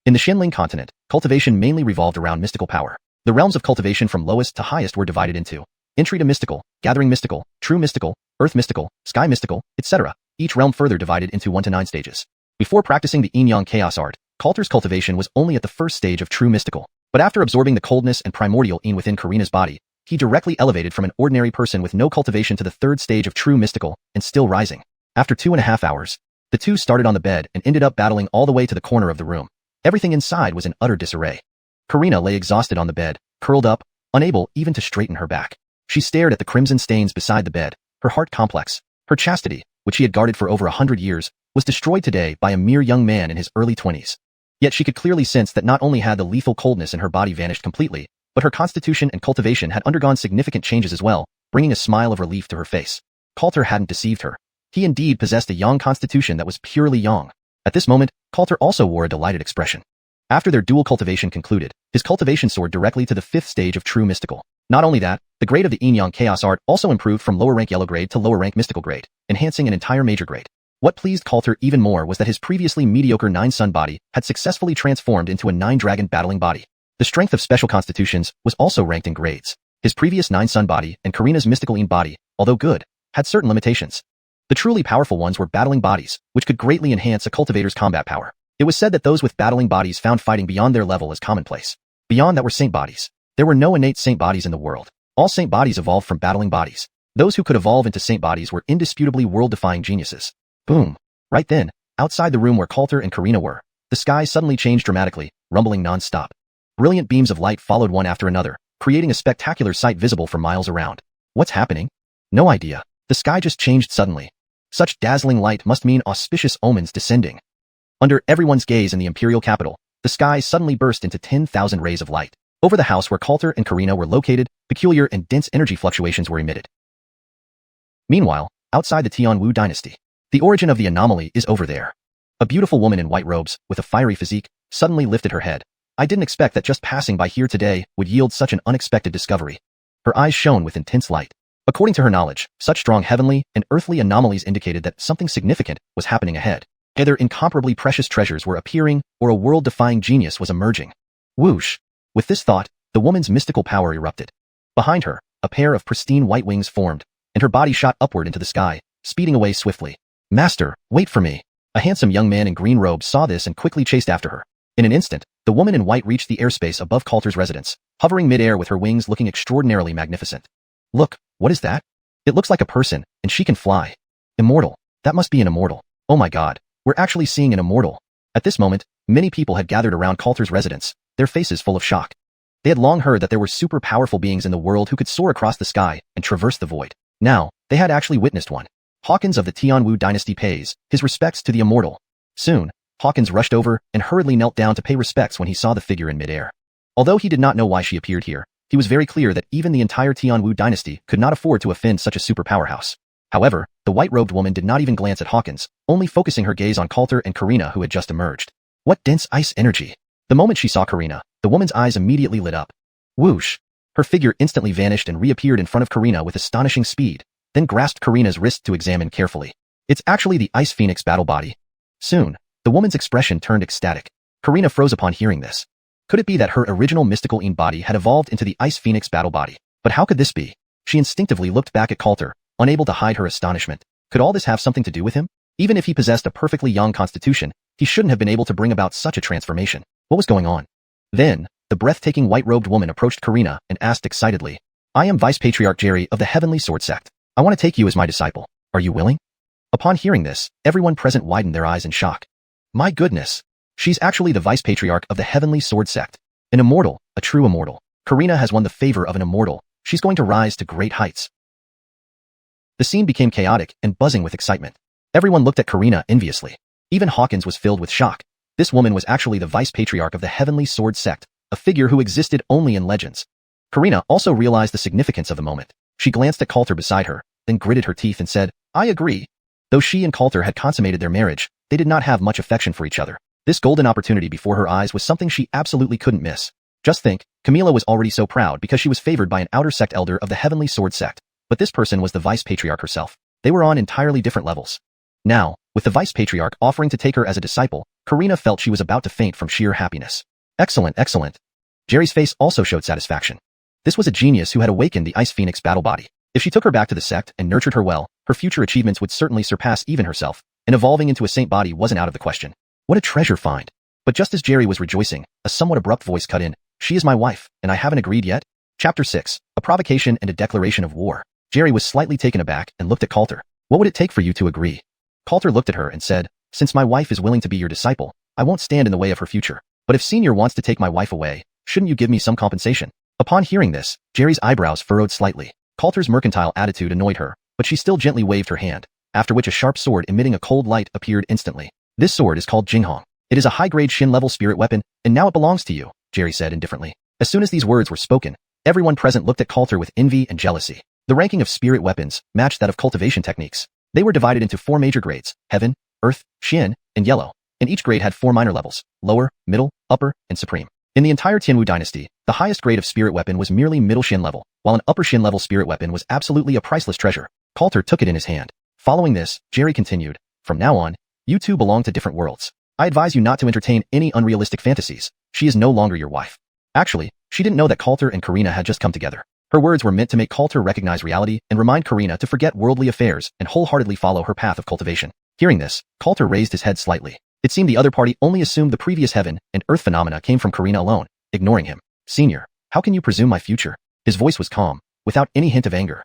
In the Xianling continent, cultivation mainly revolved around mystical power. The realms of cultivation from lowest to highest were divided into entry to mystical, gathering mystical, true mystical, earth mystical, sky mystical, etc., each realm further divided into 1 to 9 stages. Before practicing the yin-yang chaos art, Coulter's cultivation was only at the first stage of true mystical, but after absorbing the coldness and primordial yin within Karina's body, he directly elevated from an ordinary person with no cultivation to the 3rd stage of true mystical, and still rising. After 2.5 hours, the two started on the bed and ended up battling all the way to the corner of the room. Everything inside was in utter disarray. Karina lay exhausted on the bed, curled up, unable even to straighten her back. She stared at the crimson stains beside the bed, her heart complex. Her chastity, which she had guarded for over 100 years, was destroyed today by a mere young man in his early 20s. Yet she could clearly sense that not only had the lethal coldness in her body vanished completely, but her constitution and cultivation had undergone significant changes as well, bringing a smile of relief to her face. Coulter hadn't deceived her. He indeed possessed a yang constitution that was purely yang. At this moment, Coulter also wore a delighted expression. After their dual cultivation concluded, his cultivation soared directly to the 5th stage of true mystical. Not only that, the grade of the yin-yang chaos art also improved from lower rank yellow grade to lower rank mystical grade, enhancing an entire major grade. What pleased Coulter even more was that his previously mediocre 9-sun body had successfully transformed into a 9-dragon battling body. The strength of special constitutions was also ranked in grades. His previous 9-sun body and Karina's mystical yin body, although good, had certain limitations. The truly powerful ones were battling bodies, which could greatly enhance a cultivator's combat power. It was said that those with battling bodies found fighting beyond their level as commonplace. Beyond that were saint bodies. There were no innate saint bodies in the world. All saint bodies evolved from battling bodies. Those who could evolve into saint bodies were indisputably world-defying geniuses. Boom. Right then, outside the room where Coulter and Karina were, the sky suddenly changed dramatically, rumbling non-stop. Brilliant beams of light followed one after another, creating a spectacular sight visible for miles around. What's happening? No idea. The sky just changed suddenly. Such dazzling light must mean auspicious omens descending. Under everyone's gaze in the imperial capital, the sky suddenly burst into 10,000 rays of light. Over the house where Coulter and Karina were located, peculiar and dense energy fluctuations were emitted. Meanwhile, outside the Tianwu dynasty, the origin of the anomaly is over there. A beautiful woman in white robes, with a fiery physique, suddenly lifted her head. I didn't expect that just passing by here today would yield such an unexpected discovery. Her eyes shone with intense light. According to her knowledge, such strong heavenly and earthly anomalies indicated that something significant was happening ahead. Either incomparably precious treasures were appearing, or a world-defying genius was emerging. Whoosh! With this thought, the woman's mystical power erupted. Behind her, a pair of pristine white wings formed, and her body shot upward into the sky, speeding away swiftly. Master, wait for me. A handsome young man in green robes saw this and quickly chased after her. In an instant, the woman in white reached the airspace above Coulter's residence, hovering mid-air with her wings looking extraordinarily magnificent. Look, what is that? It looks like a person, and she can fly. Immortal. That must be an immortal. Oh my god, we're actually seeing an immortal. At this moment, many people had gathered around Coulter's residence, their faces full of shock. They had long heard that there were super powerful beings in the world who could soar across the sky and traverse the void. Now, they had actually witnessed one. Hawkins of the Tianwu dynasty pays his respects to the immortal. Soon, Hawkins rushed over and hurriedly knelt down to pay respects when he saw the figure in midair. Although he did not know why she appeared here, he was very clear that even the entire Tianwu dynasty could not afford to offend such a super powerhouse. However, the white-robed woman did not even glance at Hawkins, only focusing her gaze on Coulter and Karina who had just emerged. What dense ice energy! The moment she saw Karina, the woman's eyes immediately lit up. Whoosh! Her figure instantly vanished and reappeared in front of Karina with astonishing speed, then grasped Karina's wrist to examine carefully. It's actually the Ice Phoenix battle body. Soon, the woman's expression turned ecstatic. Karina froze upon hearing this. Could it be that her original mystical yin body had evolved into the Ice Phoenix battle body? But how could this be? She instinctively looked back at Coulter, unable to hide her astonishment. Could all this have something to do with him? Even if he possessed a perfectly yang constitution, he shouldn't have been able to bring about such a transformation. What was going on? Then, the breathtaking white-robed woman approached Karina and asked excitedly, I am Vice Patriarch Jerry of the Heavenly Sword Sect. I want to take you as my disciple. Are you willing? Upon hearing this, everyone present widened their eyes in shock. My goodness! She's actually the Vice Patriarch of the Heavenly Sword Sect. An immortal, a true immortal. Karina has won the favor of an immortal. She's going to rise to great heights. The scene became chaotic and buzzing with excitement. Everyone looked at Karina enviously. Even Hawkins was filled with shock. This woman was actually the Vice Patriarch of the Heavenly Sword Sect, a figure who existed only in legends. Karina also realized the significance of the moment. She glanced at Coulter beside her, then gritted her teeth and said, I agree. Though she and Coulter had consummated their marriage, they did not have much affection for each other. This golden opportunity before her eyes was something she absolutely couldn't miss. Just think, Camila was already so proud because she was favored by an outer sect elder of the Heavenly Sword Sect, but this person was the Vice Patriarch herself. They were on entirely different levels. Now, with the Vice Patriarch offering to take her as a disciple, Karina felt she was about to faint from sheer happiness. Excellent, excellent. Jerry's face also showed satisfaction. This was a genius who had awakened the Ice Phoenix battle body. If she took her back to the sect and nurtured her well, her future achievements would certainly surpass even herself, and evolving into a saint body wasn't out of the question. What a treasure find. But just as Jerry was rejoicing, a somewhat abrupt voice cut in. She is my wife, and I haven't agreed yet? Chapter 6. A provocation and a declaration of war. Jerry was slightly taken aback and looked at Coulter. What would it take for you to agree? Coulter looked at her and said, since my wife is willing to be your disciple, I won't stand in the way of her future. But if Senior wants to take my wife away, shouldn't you give me some compensation? Upon hearing this, Jerry's eyebrows furrowed slightly. Coulter's mercantile attitude annoyed her, but she still gently waved her hand, after which a sharp sword emitting a cold light appeared instantly. This sword is called Jinghong. It is a high-grade Shin-level spirit weapon, and now it belongs to you, Jerry said indifferently. As soon as these words were spoken, everyone present looked at Coulter with envy and jealousy. The ranking of spirit weapons matched that of cultivation techniques. They were divided into 4 major grades: Heaven, Earth, Shin, and Yellow, and each grade had 4 minor levels: Lower, Middle, Upper, and Supreme. In the entire Tianwu dynasty, the highest grade of spirit weapon was merely middle Shin level, while an upper Shin level spirit weapon was absolutely a priceless treasure. Coulter took it in his hand. Following this, Jerry continued, from now on, you two belong to different worlds. I advise you not to entertain any unrealistic fantasies. She is no longer your wife. Actually, she didn't know that Coulter and Karina had just come together. Her words were meant to make Coulter recognize reality and remind Karina to forget worldly affairs and wholeheartedly follow her path of cultivation. Hearing this, Coulter raised his head slightly. It seemed the other party only assumed the previous heaven and earth phenomena came from Karina alone, ignoring him. Senior, how can you presume my future? His voice was calm, without any hint of anger.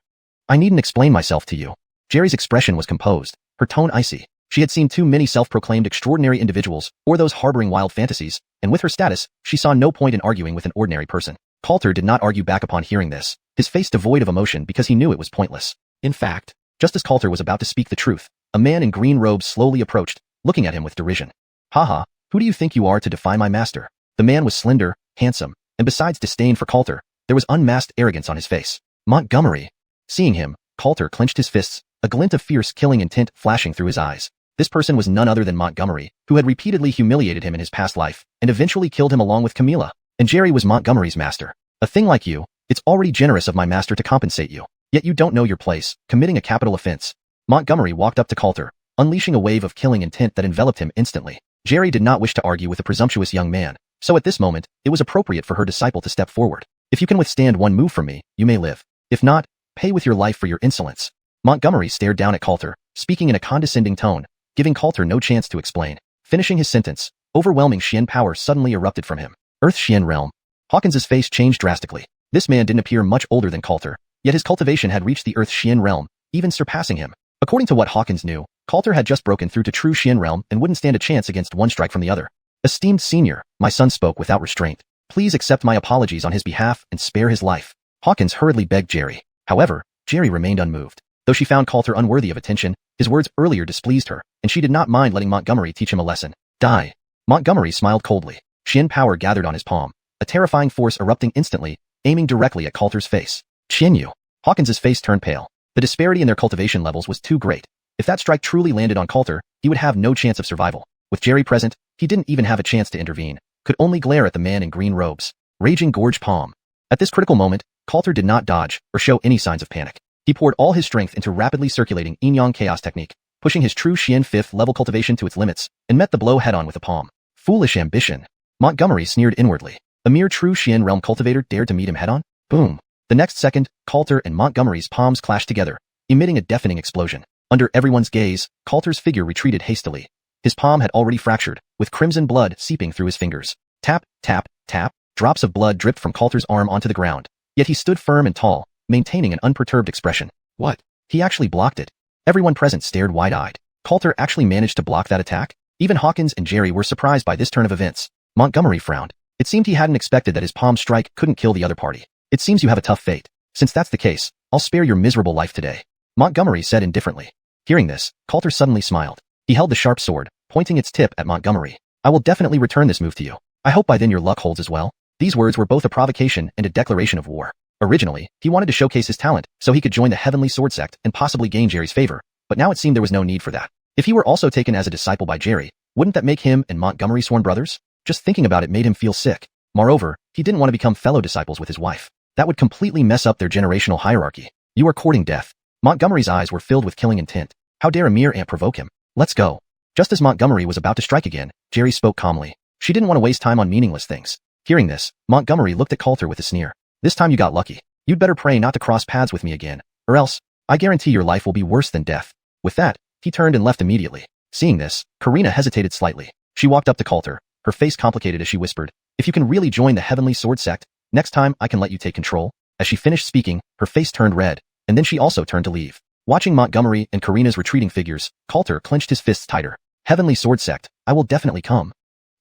I needn't explain myself to you. Jerry's expression was composed, her tone icy. She had seen too many self-proclaimed extraordinary individuals, or those harboring wild fantasies, and with her status, she saw no point in arguing with an ordinary person. Coulter did not argue back upon hearing this, his face devoid of emotion because he knew it was pointless. In fact, just as Coulter was about to speak the truth, a man in green robes slowly approached, looking at him with derision. Haha, who do you think you are to defy my master? The man was slender, handsome, and besides disdain for Coulter, there was unmasked arrogance on his face. Montgomery. Seeing him, Coulter clenched his fists, a glint of fierce killing intent flashing through his eyes. This person was none other than Montgomery, who had repeatedly humiliated him in his past life, and eventually killed him along with Camilla. And Jerry was Montgomery's master. A thing like you, it's already generous of my master to compensate you. Yet you don't know your place, committing a capital offense. Montgomery walked up to Coulter, unleashing a wave of killing intent that enveloped him instantly. Jerry did not wish to argue with a presumptuous young man, so at this moment, it was appropriate for her disciple to step forward. If you can withstand one move from me, you may live. If not, pay with your life for your insolence. Montgomery stared down at Coulter, speaking in a condescending tone, giving Coulter no chance to explain. Finishing his sentence, overwhelming Xian power suddenly erupted from him. Earth Xian realm. Hawkins's face changed drastically. This man didn't appear much older than Coulter, yet his cultivation had reached the Earth Xian realm, even surpassing him. According to what Hawkins knew, Coulter had just broken through to true Xian realm and wouldn't stand a chance against one strike from the other. Esteemed senior, my son spoke without restraint. Please accept my apologies on his behalf and spare his life. Hawkins hurriedly begged Jerry. However, Jerry remained unmoved. Though she found Coulter unworthy of attention, his words earlier displeased her, and she did not mind letting Montgomery teach him a lesson. Die. Montgomery smiled coldly. Xian power gathered on his palm, a terrifying force erupting instantly, aiming directly at Coulter's face. Qianyu. Hawkins's face turned pale. The disparity in their cultivation levels was too great. If that strike truly landed on Coulter, he would have no chance of survival. With Jerry present, he didn't even have a chance to intervene, could only glare at the man in green robes. Raging Gorge Palm. At this critical moment, Coulter did not dodge or show any signs of panic. He poured all his strength into rapidly circulating yin-yang chaos technique, pushing his true Xian 5th level cultivation to its limits, and met the blow head-on with a palm. Foolish ambition. Montgomery sneered inwardly. A mere true Xian realm cultivator dared to meet him head-on? Boom. The next second, Coulter and Montgomery's palms clashed together, emitting a deafening explosion. Under everyone's gaze, Coulter's figure retreated hastily. His palm had already fractured, with crimson blood seeping through his fingers. Tap, tap, tap. Drops of blood dripped from Coulter's arm onto the ground. Yet he stood firm and tall, maintaining an unperturbed expression. What? He actually blocked it. Everyone present stared wide-eyed. Coulter actually managed to block that attack? Even Hawkins and Jerry were surprised by this turn of events. Montgomery frowned. It seemed he hadn't expected that his palm strike couldn't kill the other party. It seems you have a tough fate. Since that's the case, I'll spare your miserable life today. Montgomery said indifferently. Hearing this, Coulter suddenly smiled. He held the sharp sword, pointing its tip at Montgomery. I will definitely return this move to you. I hope by then your luck holds as well. These words were both a provocation and a declaration of war. Originally, he wanted to showcase his talent so he could join the Heavenly Sword Sect and possibly gain Jerry's favor, but now it seemed there was no need for that. If he were also taken as a disciple by Jerry, wouldn't that make him and Montgomery sworn brothers? Just thinking about it made him feel sick. Moreover, he didn't want to become fellow disciples with his wife. That would completely mess up their generational hierarchy. You are courting death. Montgomery's eyes were filled with killing intent. How dare a mere ant provoke him? Let's go. Just as Montgomery was about to strike again, Jerry spoke calmly. She didn't want to waste time on meaningless things. Hearing this, Montgomery looked at Coulter with a sneer. This time you got lucky. You'd better pray not to cross paths with me again, or else, I guarantee your life will be worse than death. With that, he turned and left immediately. Seeing this, Karina hesitated slightly. She walked up to Coulter, her face complicated as she whispered, if you can really join the Heavenly Sword Sect, next time I can let you take control. As she finished speaking, her face turned red, and then she also turned to leave. Watching Montgomery and Karina's retreating figures, Coulter clenched his fists tighter. Heavenly Sword Sect, I will definitely come.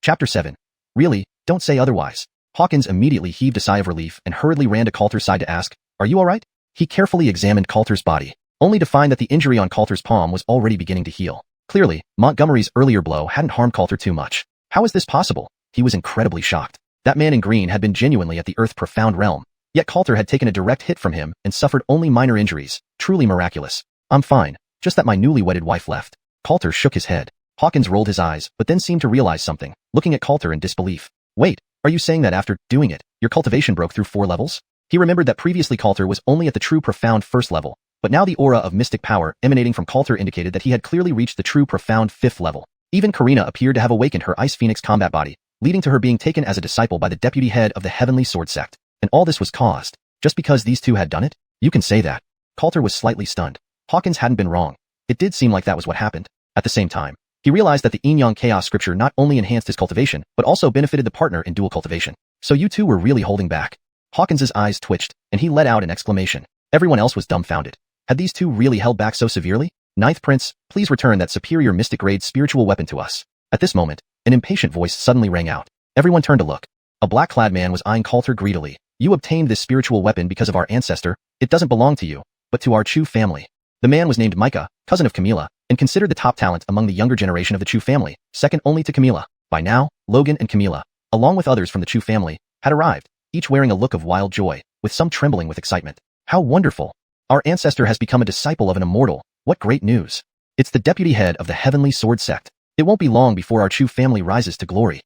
Chapter 7. Really, don't say otherwise. Hawkins immediately heaved a sigh of relief and hurriedly ran to Coulter's side to ask, are you alright? He carefully examined Coulter's body, only to find that the injury on Coulter's palm was already beginning to heal. Clearly, Montgomery's earlier blow hadn't harmed Coulter too much. How is this possible? He was incredibly shocked. That man in green had been genuinely at the Earth's profound realm, yet Coulter had taken a direct hit from him and suffered only minor injuries. Truly miraculous. I'm fine, just that my newly wedded wife left. Coulter shook his head. Hawkins rolled his eyes, but then seemed to realize something, looking at Coulter in disbelief. Wait, are you saying that after doing it, your cultivation broke through 4 levels? He remembered that previously Coulter was only at the true profound 1st level, but now the aura of mystic power emanating from Coulter indicated that he had clearly reached the true profound 5th level. Even Karina appeared to have awakened her Ice Phoenix combat body, leading to her being taken as a disciple by the deputy head of the Heavenly Sword Sect. And all this was caused just because these two had done it? You can say that. Coulter was slightly stunned. Hawkins hadn't been wrong. It did seem like that was what happened. At the same time, he realized that the yin-yang chaos scripture not only enhanced his cultivation, but also benefited the partner in dual cultivation. So you two were really holding back. Hawkins's eyes twitched, and he let out an exclamation. Everyone else was dumbfounded. Had these two really held back so severely? Ninth Prince, please return that superior mystic-grade spiritual weapon to us. At this moment, an impatient voice suddenly rang out. Everyone turned to look. A black-clad man was eyeing Coulter greedily. You obtained this spiritual weapon because of our ancestor. It doesn't belong to you, but to our Chu family. The man was named Micah, cousin of Camila, and considered the top talent among the younger generation of the Chu family, second only to Camila. By now, Logan and Camila, along with others from the Chu family, had arrived, each wearing a look of wild joy, with some trembling with excitement. How wonderful! Our ancestor has become a disciple of an immortal. What great news! It's the deputy head of the Heavenly Sword Sect. It won't be long before our Chu family rises to glory.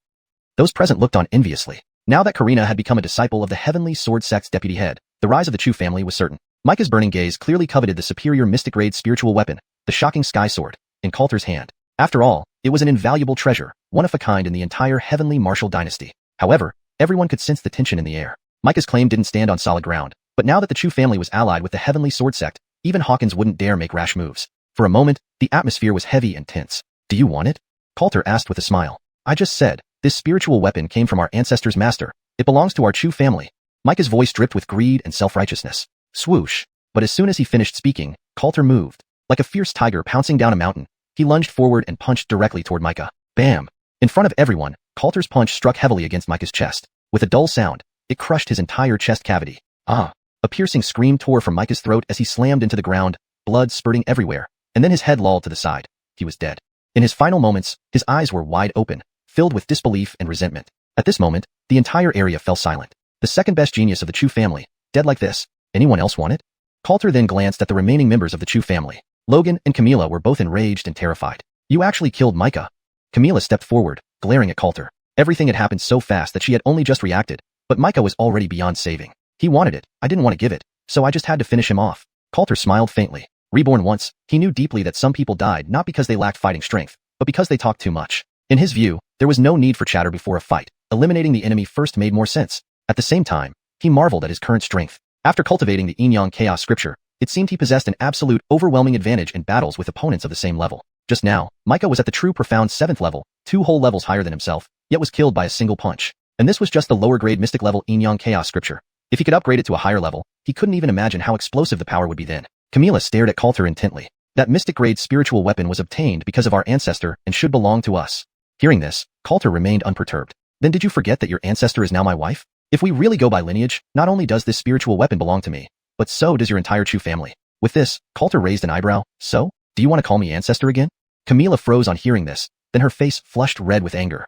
Those present looked on enviously. Now that Karina had become a disciple of the Heavenly Sword Sect's deputy head, the rise of the Chu family was certain. Micah's burning gaze clearly coveted the superior mystic-grade spiritual weapon, the shocking sky sword, in Coulter's hand. After all, it was an invaluable treasure, one of a kind in the entire Heavenly Martial dynasty. However, everyone could sense the tension in the air. Micah's claim didn't stand on solid ground, but now that the Chu family was allied with the Heavenly Sword Sect, even Hawkins wouldn't dare make rash moves. For a moment, the atmosphere was heavy and tense. Do you want it? Coulter asked with a smile. I just said, this spiritual weapon came from our ancestor's master. It belongs to our Chu family. Micah's voice dripped with greed and self-righteousness. Swoosh. But as soon as he finished speaking, Coulter moved. Like a fierce tiger pouncing down a mountain, he lunged forward and punched directly toward Micah. Bam! In front of everyone, Coulter's punch struck heavily against Micah's chest. With a dull sound, it crushed his entire chest cavity. Ah! A piercing scream tore from Micah's throat as he slammed into the ground, blood spurting everywhere, and then his head lolled to the side. He was dead. In his final moments, his eyes were wide open, filled with disbelief and resentment. At this moment, the entire area fell silent. The second-best genius of the Chu family, dead like this. Anyone else want it? Coulter then glanced at the remaining members of the Chu family. Logan and Camila were both enraged and terrified. You actually killed Micah. Camila stepped forward, glaring at Coulter. Everything had happened so fast that she had only just reacted, but Micah was already beyond saving. He wanted it, I didn't want to give it, so I just had to finish him off. Coulter smiled faintly. Reborn once, he knew deeply that some people died not because they lacked fighting strength, but because they talked too much. In his view, there was no need for chatter before a fight. Eliminating the enemy first made more sense. At the same time, he marveled at his current strength. After cultivating the yin-yang chaos scripture, it seemed he possessed an absolute, overwhelming advantage in battles with opponents of the same level. Just now, Micah was at the true profound 7th level, 2 whole levels higher than himself, yet was killed by a single punch. And this was just the lower-grade mystic level yin-yang chaos scripture. If he could upgrade it to a higher level, he couldn't even imagine how explosive the power would be then. Camila stared at Coulter intently. That mystic-grade spiritual weapon was obtained because of our ancestor and should belong to us. Hearing this, Coulter remained unperturbed. Then did you forget that your ancestor is now my wife? If we really go by lineage, not only does this spiritual weapon belong to me, but so does your entire Chu family. With this, Coulter raised an eyebrow. So? Do you want to call me ancestor again? Camila froze on hearing this, then her face flushed red with anger.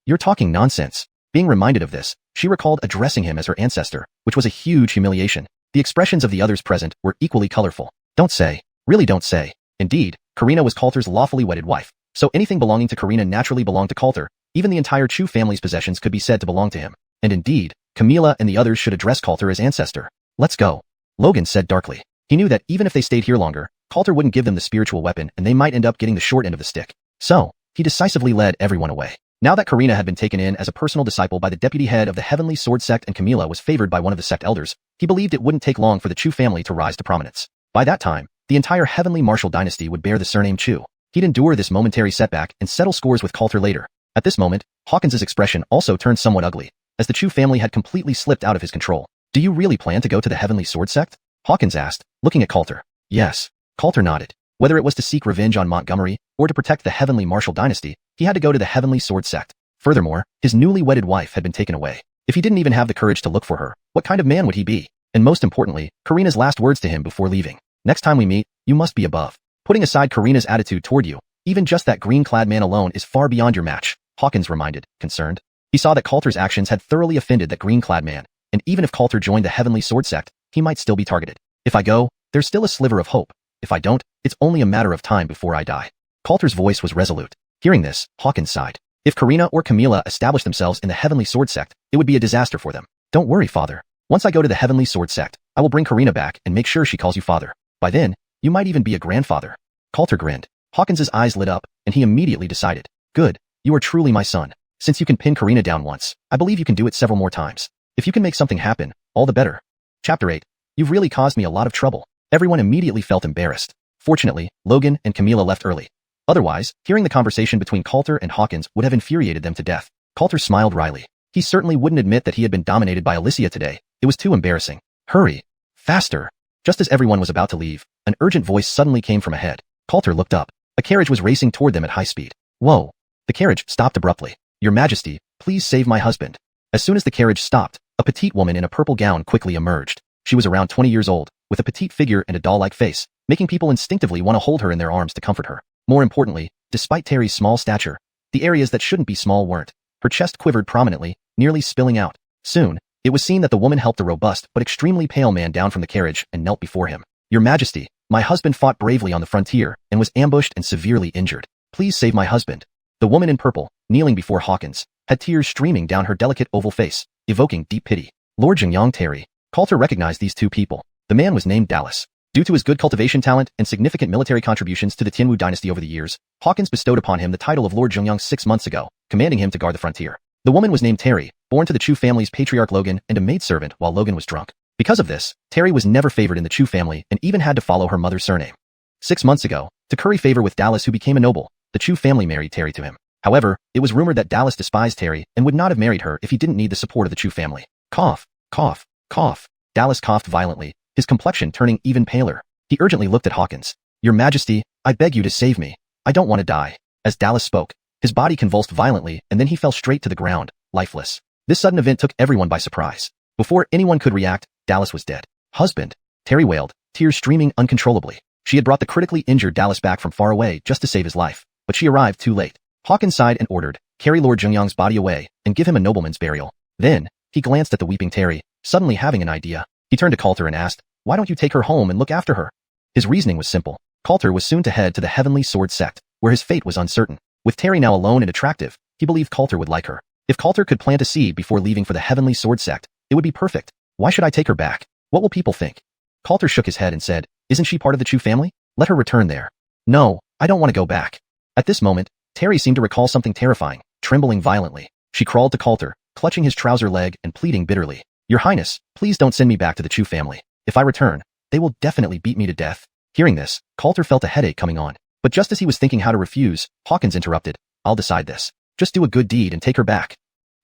You're talking nonsense. Being reminded of this, she recalled addressing him as her ancestor, which was a huge humiliation. The expressions of the others present were equally colorful. Don't say. Really don't say. Indeed, Karina was Coulter's lawfully wedded wife, so anything belonging to Karina naturally belonged to Coulter. Even the entire Chu family's possessions could be said to belong to him. And indeed, Camila and the others should address Coulter as ancestor. Let's go. Logan said darkly. He knew that even if they stayed here longer, Coulter wouldn't give them the spiritual weapon and they might end up getting the short end of the stick. So, he decisively led everyone away. Now that Karina had been taken in as a personal disciple by the deputy head of the Heavenly Sword Sect and Camila was favored by one of the sect elders, he believed it wouldn't take long for the Chu family to rise to prominence. By that time, the entire Heavenly Martial dynasty would bear the surname Chu. He'd endure this momentary setback and settle scores with Coulter later. At this moment, Hawkins's expression also turned somewhat ugly, as the Chu family had completely slipped out of his control. Do you really plan to go to the Heavenly Sword Sect? Hawkins asked, looking at Coulter. Yes. Coulter nodded. Whether it was to seek revenge on Montgomery or to protect the Heavenly Martial dynasty, he had to go to the Heavenly Sword Sect. Furthermore, his newly wedded wife had been taken away. If he didn't even have the courage to look for her, what kind of man would he be? And most importantly, Karina's last words to him before leaving. Next time we meet, you must be above. Putting aside Karina's attitude toward you, even just that green-clad man alone is far beyond your match, Hawkins reminded, concerned. He saw that Coulter's actions had thoroughly offended that green-clad man, and even if Coulter joined the Heavenly Sword Sect, he might still be targeted. If I go, there's still a sliver of hope. If I don't, it's only a matter of time before I die. Coulter's voice was resolute. Hearing this, Hawkins sighed. If Karina or Camila established themselves in the Heavenly Sword Sect, it would be a disaster for them. Don't worry, father. Once I go to the Heavenly Sword Sect, I will bring Karina back and make sure she calls you father. By then, you might even be a grandfather. Coulter grinned. Hawkins's eyes lit up, and he immediately decided. Good, you are truly my son. Since you can pin Karina down once, I believe you can do it several more times. If you can make something happen, all the better. Chapter 8. You've really caused me a lot of trouble. Everyone immediately felt embarrassed. Fortunately, Logan and Camila left early. Otherwise, hearing the conversation between Coulter and Hawkins would have infuriated them to death. Coulter smiled wryly. He certainly wouldn't admit that he had been dominated by Alicia today. It was too embarrassing. Hurry. Faster. Just as everyone was about to leave, an urgent voice suddenly came from ahead. Coulter looked up. A carriage was racing toward them at high speed. Whoa. The carriage stopped abruptly. Your Majesty, please save my husband. As soon as the carriage stopped, a petite woman in a purple gown quickly emerged. She was around 20 years old, with a petite figure and a doll-like face, making people instinctively want to hold her in their arms to comfort her. More importantly, despite Terry's small stature, the areas that shouldn't be small weren't. Her chest quivered prominently, nearly spilling out. Soon, it was seen that the woman helped a robust but extremely pale man down from the carriage and knelt before him. Your Majesty, my husband fought bravely on the frontier and was ambushed and severely injured. Please save my husband. The woman in purple, kneeling before Hawkins, had tears streaming down her delicate oval face, evoking deep pity. Lord Xiuxian Terry. Coulter recognized these two people. The man was named Dallas. Due to his good cultivation talent and significant military contributions to the Tianwu dynasty over the years, Hawkins bestowed upon him the title of Lord Xiuxian 6 months ago, commanding him to guard the frontier. The woman was named Terry, born to the Chu family's patriarch Logan and a maidservant while Logan was drunk. Because of this, Terry was never favored in the Chu family and even had to follow her mother's surname. 6 months ago, to curry favor with Dallas who became a noble, the Chu family married Terry to him. However, it was rumored that Dallas despised Terry and would not have married her if he didn't need the support of the Chu family. Cough, cough, cough. Dallas coughed violently, his complexion turning even paler. He urgently looked at Hawkins. Your Majesty, I beg you to save me. I don't want to die. As Dallas spoke, his body convulsed violently and then he fell straight to the ground, lifeless. This sudden event took everyone by surprise. Before anyone could react, Dallas was dead. Husband, Terry wailed, tears streaming uncontrollably. She had brought the critically injured Dallas back from far away just to save his life, but she arrived too late. Hawkins sighed and ordered, carry Lord Xiuxian's body away and give him a nobleman's burial. Then, he glanced at the weeping Terry, suddenly having an idea. He turned to Coulter and asked, why don't you take her home and look after her? His reasoning was simple. Coulter was soon to head to the Heavenly Sword Sect, where his fate was uncertain. With Terry now alone and attractive, he believed Coulter would like her. If Coulter could plant a seed before leaving for the Heavenly Sword Sect, it would be perfect. Why should I take her back? What will people think? Coulter shook his head and said, isn't she part of the Chu family? Let her return there. No, I don't want to go back. At this moment, Terry seemed to recall something terrifying, trembling violently. She crawled to Coulter, clutching his trouser leg and pleading bitterly. Your Highness, please don't send me back to the Chu family. If I return, they will definitely beat me to death. Hearing this, Coulter felt a headache coming on. But just as he was thinking how to refuse, Hawkins interrupted. I'll decide this. Just do a good deed and take her back.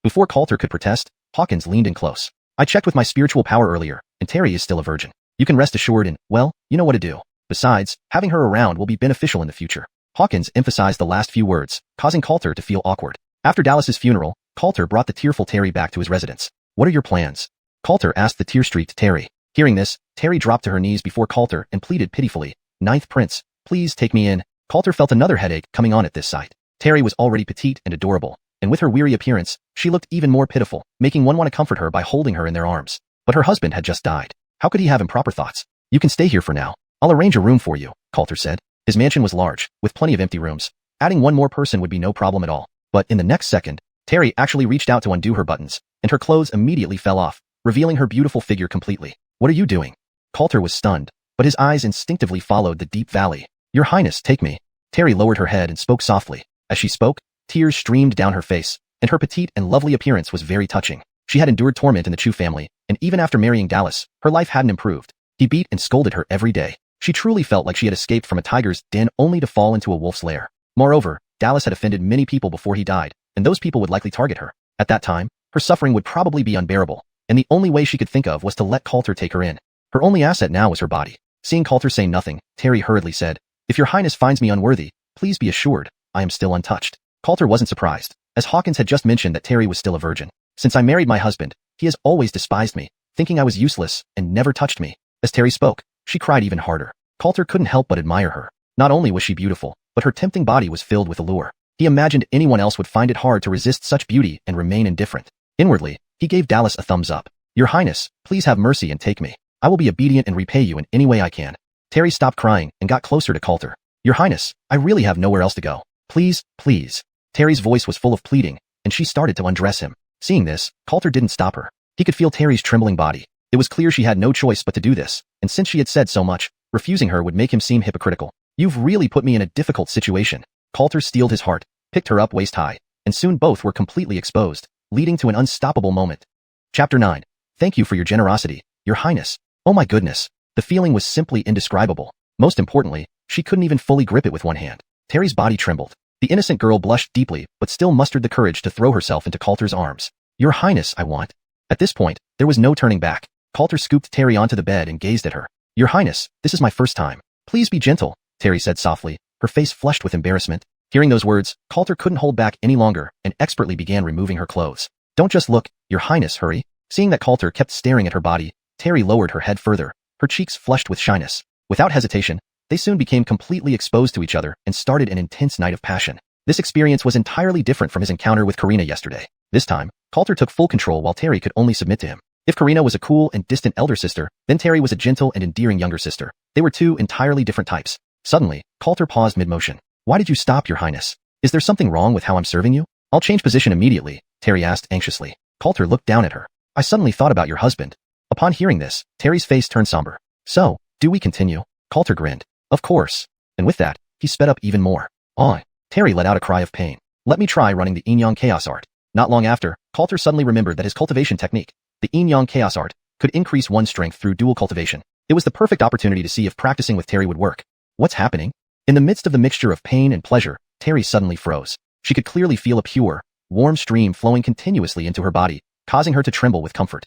Before Coulter could protest, Hawkins leaned in close. I checked with my spiritual power earlier, and Terry is still a virgin. You can rest assured and, well, you know what to do. Besides, having her around will be beneficial in the future. Hawkins emphasized the last few words, causing Coulter to feel awkward. After Dallas's funeral, Coulter brought the tearful Terry back to his residence. What are your plans? Coulter asked the tear-streaked Terry. Hearing this, Terry dropped to her knees before Coulter and pleaded pitifully, Ninth Prince, please take me in. Coulter felt another headache coming on at this sight. Terry was already petite and adorable, and with her weary appearance, she looked even more pitiful, making one want to comfort her by holding her in their arms. But her husband had just died. How could he have improper thoughts? You can stay here for now. I'll arrange a room for you, Coulter said. His mansion was large, with plenty of empty rooms. Adding one more person would be no problem at all. But in the next second, Terry actually reached out to undo her buttons, and her clothes immediately fell off, revealing her beautiful figure completely. What are you doing? Coulter was stunned, but his eyes instinctively followed the deep valley. Your Highness, take me. Terry lowered her head and spoke softly. As she spoke, Tears streamed down her face, and her petite and lovely appearance was very touching. She had endured torment in the Chu family, and even after marrying Dallas, her life hadn't improved. He beat and scolded her every day. She truly felt like she had escaped from a tiger's den only to fall into a wolf's lair. Moreover, Dallas had offended many people before he died, and those people would likely target her. At that time, her suffering would probably be unbearable, and the only way she could think of was to let Coulter take her in. Her only asset now was her body. Seeing Coulter say nothing, Terry hurriedly said, "If your highness finds me unworthy, please be assured, I am still untouched." Coulter wasn't surprised, as Hawkins had just mentioned that Terry was still a virgin. "Since I married my husband, he has always despised me, thinking I was useless, and never touched me." As Terry spoke, she cried even harder. Coulter couldn't help but admire her. Not only was she beautiful, but her tempting body was filled with allure. He imagined anyone else would find it hard to resist such beauty and remain indifferent. Inwardly, he gave Dallas a thumbs up. "Your Highness, please have mercy and take me. I will be obedient and repay you in any way I can." Terry stopped crying and got closer to Coulter. "Your Highness, I really have nowhere else to go. Please, please." Terry's voice was full of pleading, and she started to undress him. Seeing this, Coulter didn't stop her. He could feel Terry's trembling body. It was clear she had no choice but to do this, and since she had said so much, refusing her would make him seem hypocritical. "You've really put me in a difficult situation." Coulter steeled his heart, picked her up waist high, and soon both were completely exposed, leading to an unstoppable moment. Chapter 9. Thank you for your generosity, Your Highness. Oh my goodness. The feeling was simply indescribable. Most importantly, she couldn't even fully grip it with one hand. Terry's body trembled. The innocent girl blushed deeply, but still mustered the courage to throw herself into Coulter's arms. "Your Highness, I want." At this point, there was no turning back. Coulter scooped Terry onto the bed and gazed at her. "Your Highness, this is my first time. Please be gentle," Terry said softly, her face flushed with embarrassment. Hearing those words, Coulter couldn't hold back any longer and expertly began removing her clothes. "Don't just look, Your Highness, hurry." Seeing that Coulter kept staring at her body, Terry lowered her head further, her cheeks flushed with shyness. Without hesitation, they soon became completely exposed to each other and started an intense night of passion. This experience was entirely different from his encounter with Karina yesterday. This time, Coulter took full control while Terry could only submit to him. If Karina was a cool and distant elder sister, then Terry was a gentle and endearing younger sister. They were two entirely different types. Suddenly, Coulter paused mid-motion. "Why did you stop, Your Highness? Is there something wrong with how I'm serving you?" "I'll change position immediately," Terry asked anxiously. Coulter looked down at her. "I suddenly thought about your husband." Upon hearing this, Terry's face turned somber. "So, do we continue?" Coulter grinned. "Of course." And with that, he sped up even more. "Oh." Terry let out a cry of pain. "Let me try running the yin-yang chaos art." Not long after, Coulter suddenly remembered that his cultivation technique, the yin-yang chaos art, could increase one's strength through dual cultivation. It was the perfect opportunity to see if practicing with Terry would work. What's happening? In the midst of the mixture of pain and pleasure, Terry suddenly froze. She could clearly feel a pure, warm stream flowing continuously into her body, causing her to tremble with comfort.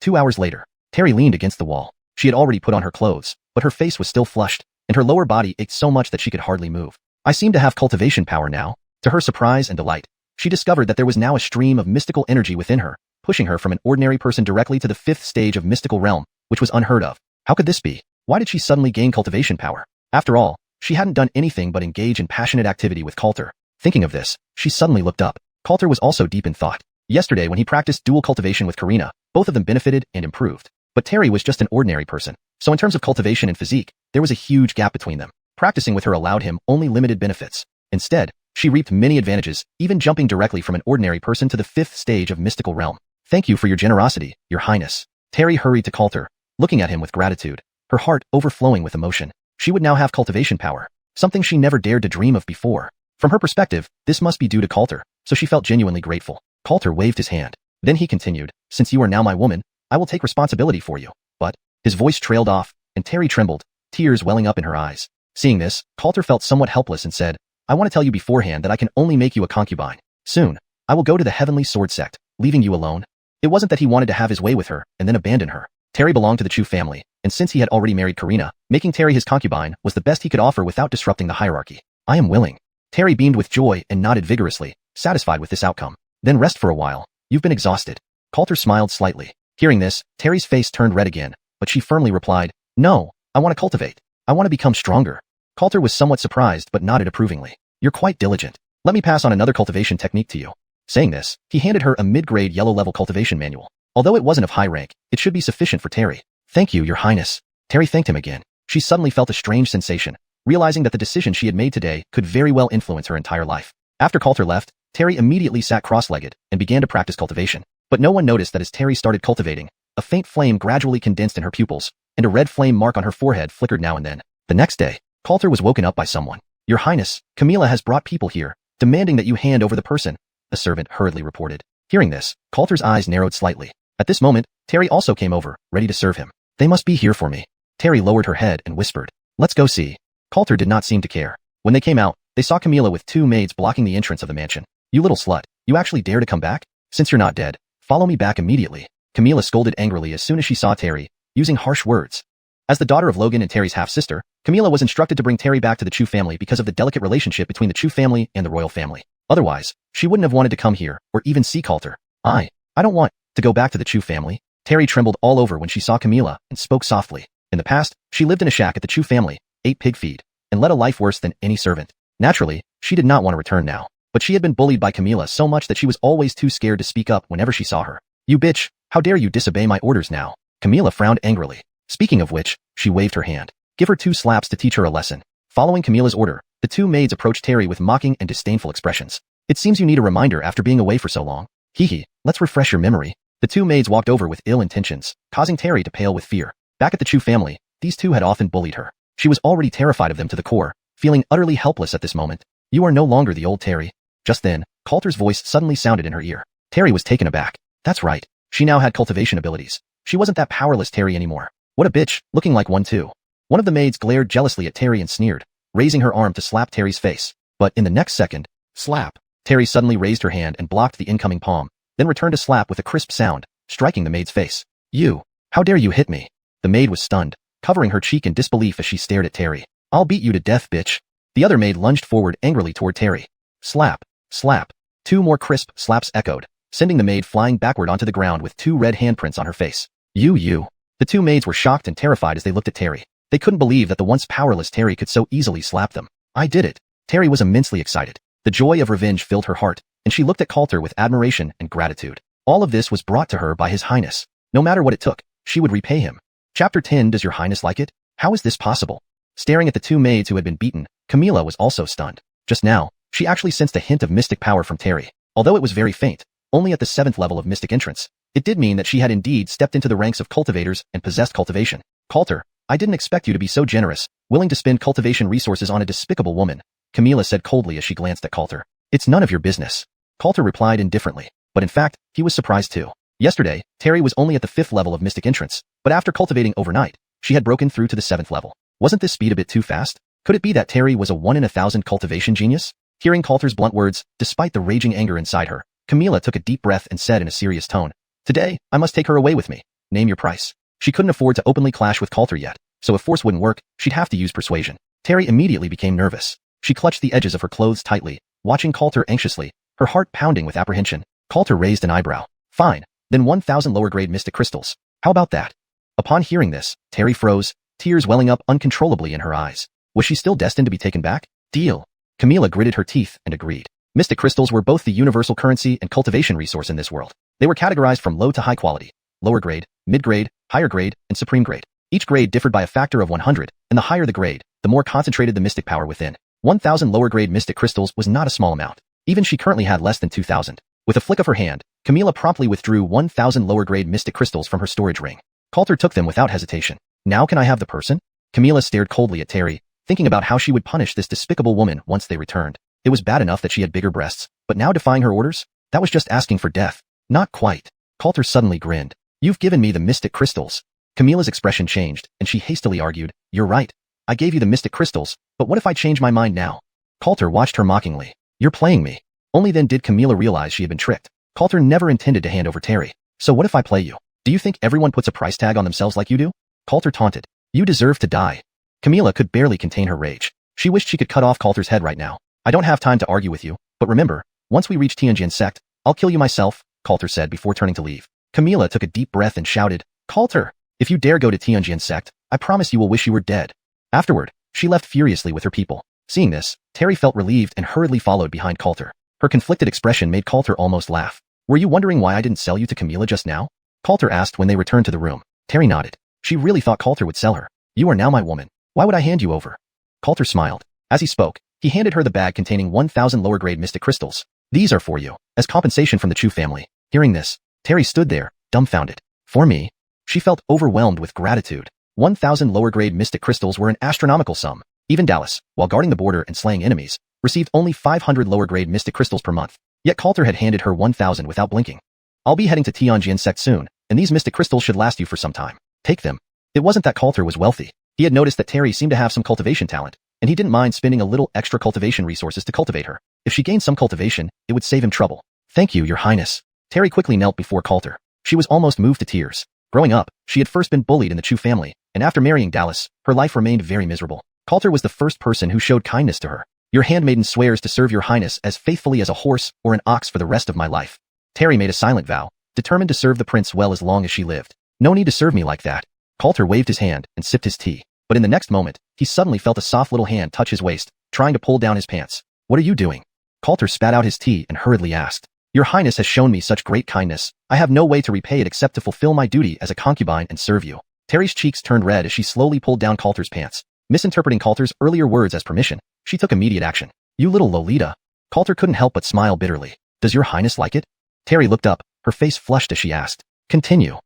2 hours later, Terry leaned against the wall. She had already put on her clothes, but her face was still flushed, and her lower body ached so much that she could hardly move. "I seem to have cultivation power now." To her surprise and delight, she discovered that there was now a stream of mystical energy within her, pushing her from an ordinary person directly to the 5th stage of mystical realm, which was unheard of. How could this be? Why did she suddenly gain cultivation power? After all, she hadn't done anything but engage in passionate activity with Coulter. Thinking of this, she suddenly looked up. Coulter was also deep in thought. Yesterday when he practiced dual cultivation with Karina, both of them benefited and improved. But Terry was just an ordinary person, so in terms of cultivation and physique, there was a huge gap between them. Practicing with her allowed him only limited benefits. Instead, she reaped many advantages, even jumping directly from an ordinary person to the 5th stage of mystical realm. "Thank you for your generosity, Your Highness." Terry hurried to Coulter, looking at him with gratitude, her heart overflowing with emotion. She would now have cultivation power, something she never dared to dream of before. From her perspective, this must be due to Coulter, so she felt genuinely grateful. Coulter waved his hand. Then he continued, "Since you are now my woman, I will take responsibility for you." But his voice trailed off, and Terry trembled, tears welling up in her eyes. Seeing this, Coulter felt somewhat helpless and said, "I want to tell you beforehand that I can only make you a concubine. Soon, I will go to the Heavenly Sword Sect, leaving you alone." It wasn't that he wanted to have his way with her and then abandon her. Terry belonged to the Chu family, and since he had already married Karina, making Terry his concubine was the best he could offer without disrupting the hierarchy. "I am willing." Terry beamed with joy and nodded vigorously, satisfied with this outcome. "Then rest for a while. You've been exhausted." Coulter smiled slightly. Hearing this, Terry's face turned red again, but she firmly replied, "No, I want to cultivate. I want to become stronger." Coulter was somewhat surprised but nodded approvingly. "You're quite diligent. Let me pass on another cultivation technique to you." Saying this, he handed her a mid-grade yellow-level cultivation manual. Although it wasn't of high rank, it should be sufficient for Terry. "Thank you, Your Highness." Terry thanked him again. She suddenly felt a strange sensation, realizing that the decision she had made today could very well influence her entire life. After Coulter left, Terry immediately sat cross-legged and began to practice cultivation. But no one noticed that as Terry started cultivating, a faint flame gradually condensed in her pupils, and a red flame mark on her forehead flickered now and then. The next day, Coulter was woken up by someone. "Your Highness, Camila has brought people here. demanding that you hand over the person," a servant hurriedly reported. Hearing this, Coulter's eyes narrowed slightly. At this moment, Terry also came over, ready to serve him. "They must be here for me." Terry lowered her head and whispered, "Let's go see." Coulter did not seem to care. When they came out, they saw Camila with 2 maids blocking the entrance of the mansion. "You little slut, you actually dare to come back? Since you're not dead, follow me back immediately." Camila scolded angrily as soon as she saw Terry, using harsh words. As the daughter of Logan and Terry's half-sister, Camila was instructed to bring Terry back to the Chu family because of the delicate relationship between the Chu family and the royal family. Otherwise, she wouldn't have wanted to come here, or even see Coulter. I don't want to go back to the Chu family." Terry trembled all over when she saw Camila and spoke softly. In the past, she lived in a shack at the Chu family, ate pig feed, and led a life worse than any servant. Naturally, she did not want to return now, but she had been bullied by Camila so much that she was always too scared to speak up whenever she saw her. "You bitch, how dare you disobey my orders now?" Camila frowned angrily. Speaking of which, she waved her hand. "Give her 2 slaps to teach her a lesson." Following Camila's order, the 2 maids approached Terry with mocking and disdainful expressions. "It seems you need a reminder after being away for so long. Hee, let's refresh your memory." The 2 maids walked over with ill intentions, causing Terry to pale with fear. Back at the Chu family, these 2 had often bullied her. She was already terrified of them to the core, feeling utterly helpless at this moment. "You are no longer the old Terry." Just then, Coulter's voice suddenly sounded in her ear. Terry was taken aback. That's right. She now had cultivation abilities. She wasn't that powerless Terry anymore. What a bitch, looking like one too. One of the maids glared jealously at Terry and sneered, raising her arm to slap Terry's face. But in the next second, slap. Terry suddenly raised her hand and blocked the incoming palm, then returned a slap with a crisp sound, striking the maid's face. "You, how dare you hit me?" The maid was stunned, covering her cheek in disbelief as she stared at Terry. "I'll beat you to death, bitch." The other maid lunged forward angrily toward Terry. Slap, slap. 2 more crisp slaps echoed, sending the maid flying backward onto the ground with 2 red handprints on her face. You. The 2 maids were shocked and terrified as they looked at Terry. They couldn't believe that the once powerless Terry could so easily slap them. "I did it." Terry was immensely excited. The joy of revenge filled her heart, and she looked at Coulter with admiration and gratitude. All of this was brought to her by His Highness. No matter what it took, she would repay him. Chapter 10. Does Your Highness like it? How is this possible? Staring at the 2 maids who had been beaten, Camila was also stunned. Just now, she actually sensed a hint of mystic power from Terry. Although it was very faint, only at the 7th level of mystic entrance, it did mean that she had indeed stepped into the ranks of cultivators and possessed cultivation. "Coulter, I didn't expect you to be so generous, willing to spend cultivation resources on a despicable woman," Camila said coldly as she glanced at Coulter. "It's none of your business." Coulter replied indifferently, but in fact, he was surprised too. Yesterday, Terry was only at the 5th level of mystic entrance, but after cultivating overnight, she had broken through to the 7th level. Wasn't this speed a bit too fast? Could it be that Terry was a 1 in 1,000 cultivation genius? Hearing Coulter's blunt words, despite the raging anger inside her, Camila took a deep breath and said in a serious tone, "Today, I must take her away with me. Name your price." She couldn't afford to openly clash with Coulter yet, so if force wouldn't work, she'd have to use persuasion. Terry immediately became nervous. She clutched the edges of her clothes tightly, watching Coulter anxiously, her heart pounding with apprehension. Coulter raised an eyebrow. "Fine, then 1,000 lower-grade mystic crystals. How about that?" Upon hearing this, Terry froze, tears welling up uncontrollably in her eyes. Was she still destined to be taken back? "Deal." Camila gritted her teeth and agreed. Mystic crystals were both the universal currency and cultivation resource in this world. They were categorized from low to high quality, lower grade, mid-grade, higher grade, and supreme grade. Each grade differed by a factor of 100, and the higher the grade, the more concentrated the mystic power within. 1,000 lower-grade mystic crystals was not a small amount. Even she currently had less than 2,000. With a flick of her hand, Camila promptly withdrew 1,000 lower-grade mystic crystals from her storage ring. Coulter took them without hesitation. "Now can I have the person?" Camila stared coldly at Terry, thinking about how she would punish this despicable woman once they returned. It was bad enough that she had bigger breasts, but now defying her orders? That was just asking for death. Not quite. Coulter suddenly grinned. "You've given me the mystic crystals." Camila's expression changed, and she hastily argued, "You're right. I gave you the mystic crystals, but what if I change my mind now?" Coulter watched her mockingly. "You're playing me." Only then did Camila realize she had been tricked. Coulter never intended to hand over Terry. "So what if I play you? Do you think everyone puts a price tag on themselves like you do?" Coulter taunted. "You deserve to die." Camila could barely contain her rage. She wished she could cut off Coulter's head right now. "I don't have time to argue with you, but remember, once we reach Tianjin sect, I'll kill you myself," Coulter said before turning to leave. Camila took a deep breath and shouted, "Coulter, if you dare go to Tianjin sect, I promise you will wish you were dead." Afterward, she left furiously with her people. Seeing this, Terry felt relieved and hurriedly followed behind Coulter. Her conflicted expression made Coulter almost laugh. "Were you wondering why I didn't sell you to Camila just now?" Coulter asked when they returned to the room. Terry nodded. She really thought Coulter would sell her. "You are now my woman. Why would I hand you over?" Coulter smiled. As he spoke, he handed her the bag containing 1,000 lower-grade mystic crystals. "These are for you, as compensation from the Chu family." Hearing this, Terry stood there, dumbfounded. "For me?" She felt overwhelmed with gratitude. 1,000 lower-grade mystic crystals were an astronomical sum. Even Dallas, while guarding the border and slaying enemies, received only 500 lower-grade mystic crystals per month. Yet Coulter had handed her 1,000 without blinking. I'll be heading to Tianjin sect soon, and these mystic crystals should last you for some time. Take them. It wasn't that Coulter was wealthy. He had noticed that Terry seemed to have some cultivation talent, and he didn't mind spending a little extra cultivation resources to cultivate her. If she gained some cultivation, it would save him trouble. Thank you, Your Highness. Terry quickly knelt before Coulter. She was almost moved to tears. Growing up, she had first been bullied in the Chu family, and after marrying Dallas, her life remained very miserable. Coulter was the first person who showed kindness to her. Your handmaiden swears to serve Your Highness as faithfully as a horse or an ox for the rest of my life. Terry made a silent vow, determined to serve the prince well as long as she lived. No need to serve me like that. Coulter waved his hand and sipped his tea. But in the next moment, he suddenly felt a soft little hand touch his waist, trying to pull down his pants. What are you doing? Coulter spat out his tea and hurriedly asked. Your Highness has shown me such great kindness. I have no way to repay it except to fulfill my duty as a concubine and serve you. Terry's cheeks turned red as she slowly pulled down Coulter's pants. Misinterpreting Coulter's earlier words as permission, she took immediate action. You little Lolita. Coulter couldn't help but smile bitterly. Does Your Highness like it? Terry looked up, her face flushed as she asked. Continue.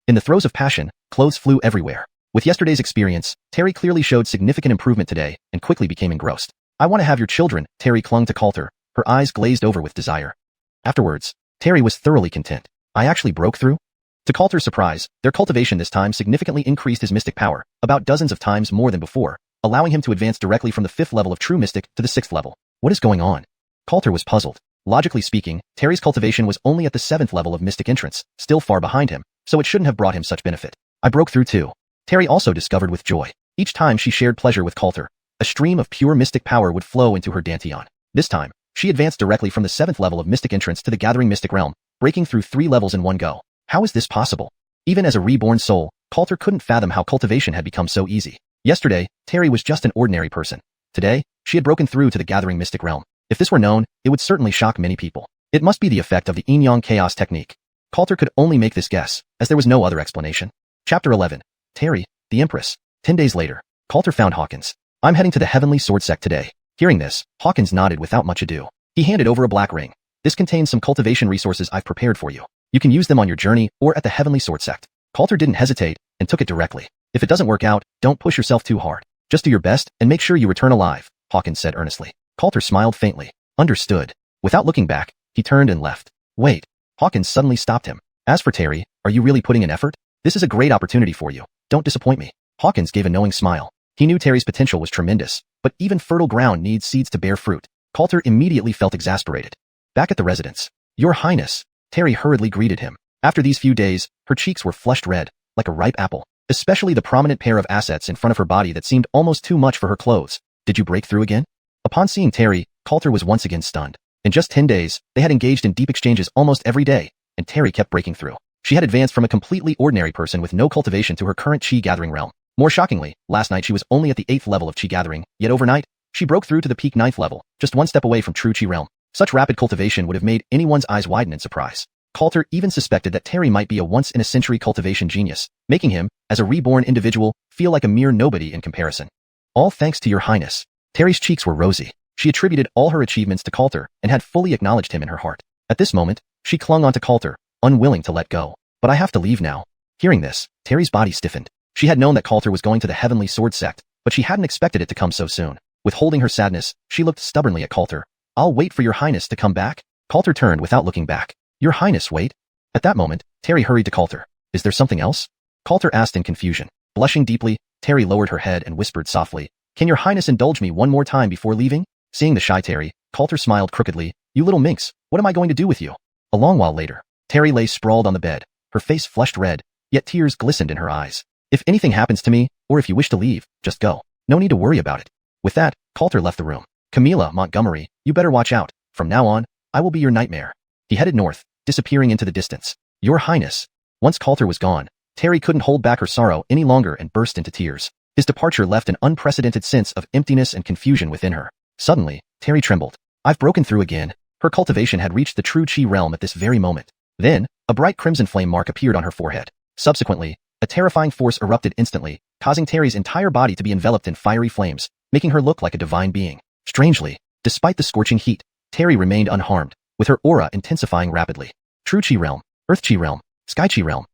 In the throes of passion, clothes flew everywhere. With yesterday's experience, Terry clearly showed significant improvement today and quickly became engrossed. I want to have your children. Terry clung to Coulter, her eyes glazed over with desire. Afterwards, Terry was thoroughly content. I actually broke through? To Coulter's surprise, their cultivation this time significantly increased his mystic power, about dozens of times more than before, allowing him to advance directly from the 5th level of true mystic to the 6th level. What is going on? Coulter was puzzled. Logically speaking, Terry's cultivation was only at the 7th level of mystic entrance, still far behind him, so it shouldn't have brought him such benefit. I broke through too. Terry also discovered with joy. Each time she shared pleasure with Coulter, a stream of pure mystic power would flow into her dantian. This time, she advanced directly from the 7th level of mystic entrance to the gathering mystic realm, breaking through 3 levels in one go. How is this possible? Even as a reborn soul, Coulter couldn't fathom how cultivation had become so easy. Yesterday, Terry was just an ordinary person. Today, she had broken through to the gathering mystic realm. If this were known, it would certainly shock many people. It must be the effect of the yin-yang chaos technique. Coulter could only make this guess, as there was no other explanation. Chapter 11. Terry, the Empress. 10 days later, Coulter found Hawkins. I'm heading to the Heavenly Sword Sect today. Hearing this, Hawkins nodded without much ado. He handed over a black ring. This contains some cultivation resources I've prepared for you. You can use them on your journey or at the Heavenly Sword Sect. Coulter didn't hesitate and took it directly. If it doesn't work out, don't push yourself too hard. Just do your best and make sure you return alive, Hawkins said earnestly. Coulter smiled faintly. Understood. Without looking back, he turned and left. Wait. Hawkins suddenly stopped him. As for Terry, are you really putting in effort? This is a great opportunity for you. Don't disappoint me. Hawkins gave a knowing smile. He knew Terry's potential was tremendous, but even fertile ground needs seeds to bear fruit. Coulter immediately felt exasperated. Back at the residence. Your Highness. Terry hurriedly greeted him. After these few days, her cheeks were flushed red, like a ripe apple, especially the prominent pair of assets in front of her body that seemed almost too much for her clothes. Did you break through again? Upon seeing Terry, Coulter was once again stunned. In just 10 days, they had engaged in deep exchanges almost every day, and Terry kept breaking through. She had advanced from a completely ordinary person with no cultivation to her current chi gathering realm. More shockingly, last night she was only at the 8th level of chi gathering, yet overnight, she broke through to the peak 9th level, just one step away from true chi realm. Such rapid cultivation would have made anyone's eyes widen in surprise. Coulter even suspected that Terry might be a once-in-a-century cultivation genius, making him, as a reborn individual, feel like a mere nobody in comparison. All thanks to Your Highness. Terry's cheeks were rosy. She attributed all her achievements to Coulter and had fully acknowledged him in her heart. At this moment, she clung onto Coulter, unwilling to let go. But I have to leave now. Hearing this, Terry's body stiffened. She had known that Coulter was going to the Heavenly Sword Sect, but she hadn't expected it to come so soon. Withholding her sadness, she looked stubbornly at Coulter. I'll wait for Your Highness to come back. Coulter turned without looking back. Your Highness, wait. At that moment, Terry hurried to Coulter. Is there something else? Coulter asked in confusion. Blushing deeply, Terry lowered her head and whispered softly, Can Your Highness indulge me one more time before leaving? Seeing the shy Terry, Coulter smiled crookedly. You little minx, what am I going to do with you? A long while later, Terry lay sprawled on the bed, her face flushed red, yet tears glistened in her eyes. If anything happens to me, or if you wish to leave, just go. No need to worry about it. With that, Coulter left the room. Camilla Montgomery, you better watch out. From now on, I will be your nightmare. He headed north, disappearing into the distance. Your Highness. Once Coulter was gone, Terry couldn't hold back her sorrow any longer and burst into tears. His departure left an unprecedented sense of emptiness and confusion within her. Suddenly, Terry trembled. I've broken through again. Her cultivation had reached the true chi realm at this very moment. Then, a bright crimson flame mark appeared on her forehead. Subsequently, a terrifying force erupted instantly, causing Terry's entire body to be enveloped in fiery flames, making her look like a divine being. Strangely, despite the scorching heat, Terry remained unharmed, with her aura intensifying rapidly. True chi realm, earth chi realm, sky chi realm.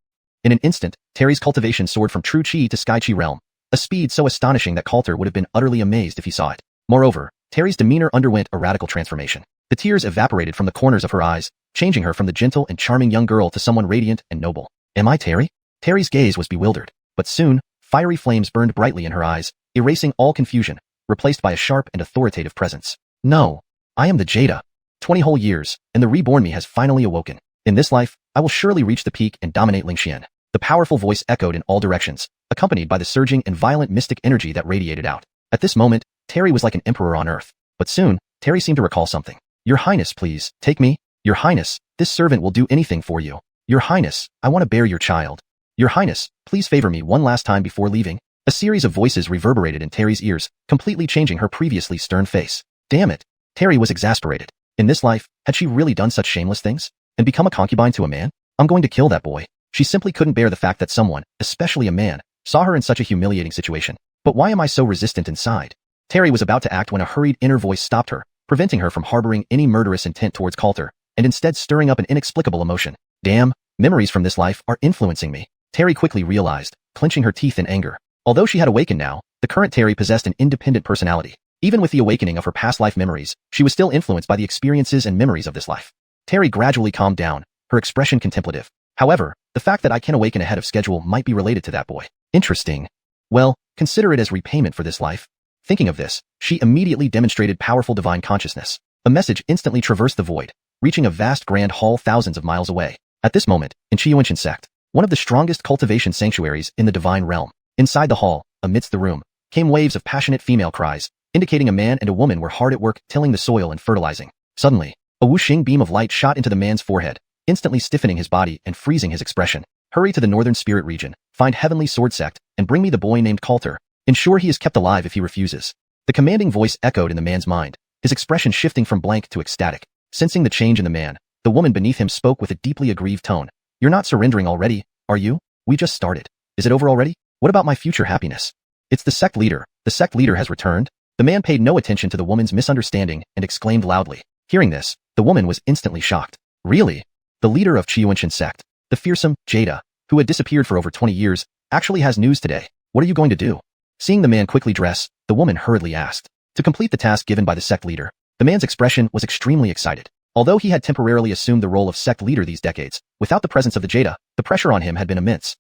In an instant, Terry's cultivation soared from true chi to sky chi realm, a speed so astonishing that Coulter would have been utterly amazed if he saw it. Moreover, Terry's demeanor underwent a radical transformation. The tears evaporated from the corners of her eyes, changing her from the gentle and charming young girl to someone radiant and noble. Am I Terry? Terry's gaze was bewildered, but soon, fiery flames burned brightly in her eyes, erasing all confusion, replaced by a sharp and authoritative presence. No, I am the Jada. 20 whole years, and the reborn me has finally awoken. In this life, I will surely reach the peak and dominate xiuxian. The powerful voice echoed in all directions, accompanied by the surging and violent mystic energy that radiated out. At this moment, Terry was like an emperor on earth. But soon, Terry seemed to recall something. Your Highness, please, take me. Your Highness, this servant will do anything for you. Your Highness, I want to bear your child. Your Highness, please favor me one last time before leaving. A series of voices reverberated in Terry's ears, completely changing her previously stern face. Damn it. Terry was exasperated. In this life, had she really done such shameless things? And become a concubine to a man? I'm going to kill that boy. She simply couldn't bear the fact that someone, especially a man, saw her in such a humiliating situation. But why am I so resistant inside? Terry was about to act when a hurried inner voice stopped her, preventing her from harboring any murderous intent towards Coulter, and instead stirring up an inexplicable emotion. Damn, memories from this life are influencing me. Terry quickly realized, clenching her teeth in anger. Although she had awakened now, the current Terry possessed an independent personality. Even with the awakening of her past life memories, she was still influenced by the experiences and memories of this life. Terry gradually calmed down, her expression contemplative. However, the fact that I can awaken ahead of schedule might be related to that boy. Interesting. Well, consider it as repayment for this life. Thinking of this, she immediately demonstrated powerful divine consciousness. A message instantly traversed the void, reaching a vast grand hall thousands of miles away. At this moment, in xiuxian sect, one of the strongest cultivation sanctuaries in the divine realm. Inside the hall, amidst the room, came waves of passionate female cries, indicating a man and a woman were hard at work tilling the soil and fertilizing. Suddenly, a whooshing beam of light shot into the man's forehead, instantly stiffening his body and freezing his expression. Hurry to the northern spirit region, find Heavenly Sword Sect, and bring me the boy named Coulter. Ensure he is kept alive if he refuses. The commanding voice echoed in the man's mind, his expression shifting from blank to ecstatic. Sensing the change in the man, the woman beneath him spoke with a deeply aggrieved tone. You're not surrendering already, are you? We just started. Is it over already? What about my future happiness? It's the sect leader. The sect leader has returned. The man paid no attention to the woman's misunderstanding and exclaimed loudly. Hearing this, the woman was instantly shocked. Really? The leader of xiuxian sect, the fearsome Jada, who had disappeared for over 20 years, actually has news today. What are you going to do? Seeing the man quickly dress, the woman hurriedly asked. To complete the task given by the sect leader, the man's expression was extremely excited. Although he had temporarily assumed the role of sect leader these decades, without the presence of the Jada, the pressure on him had been immense.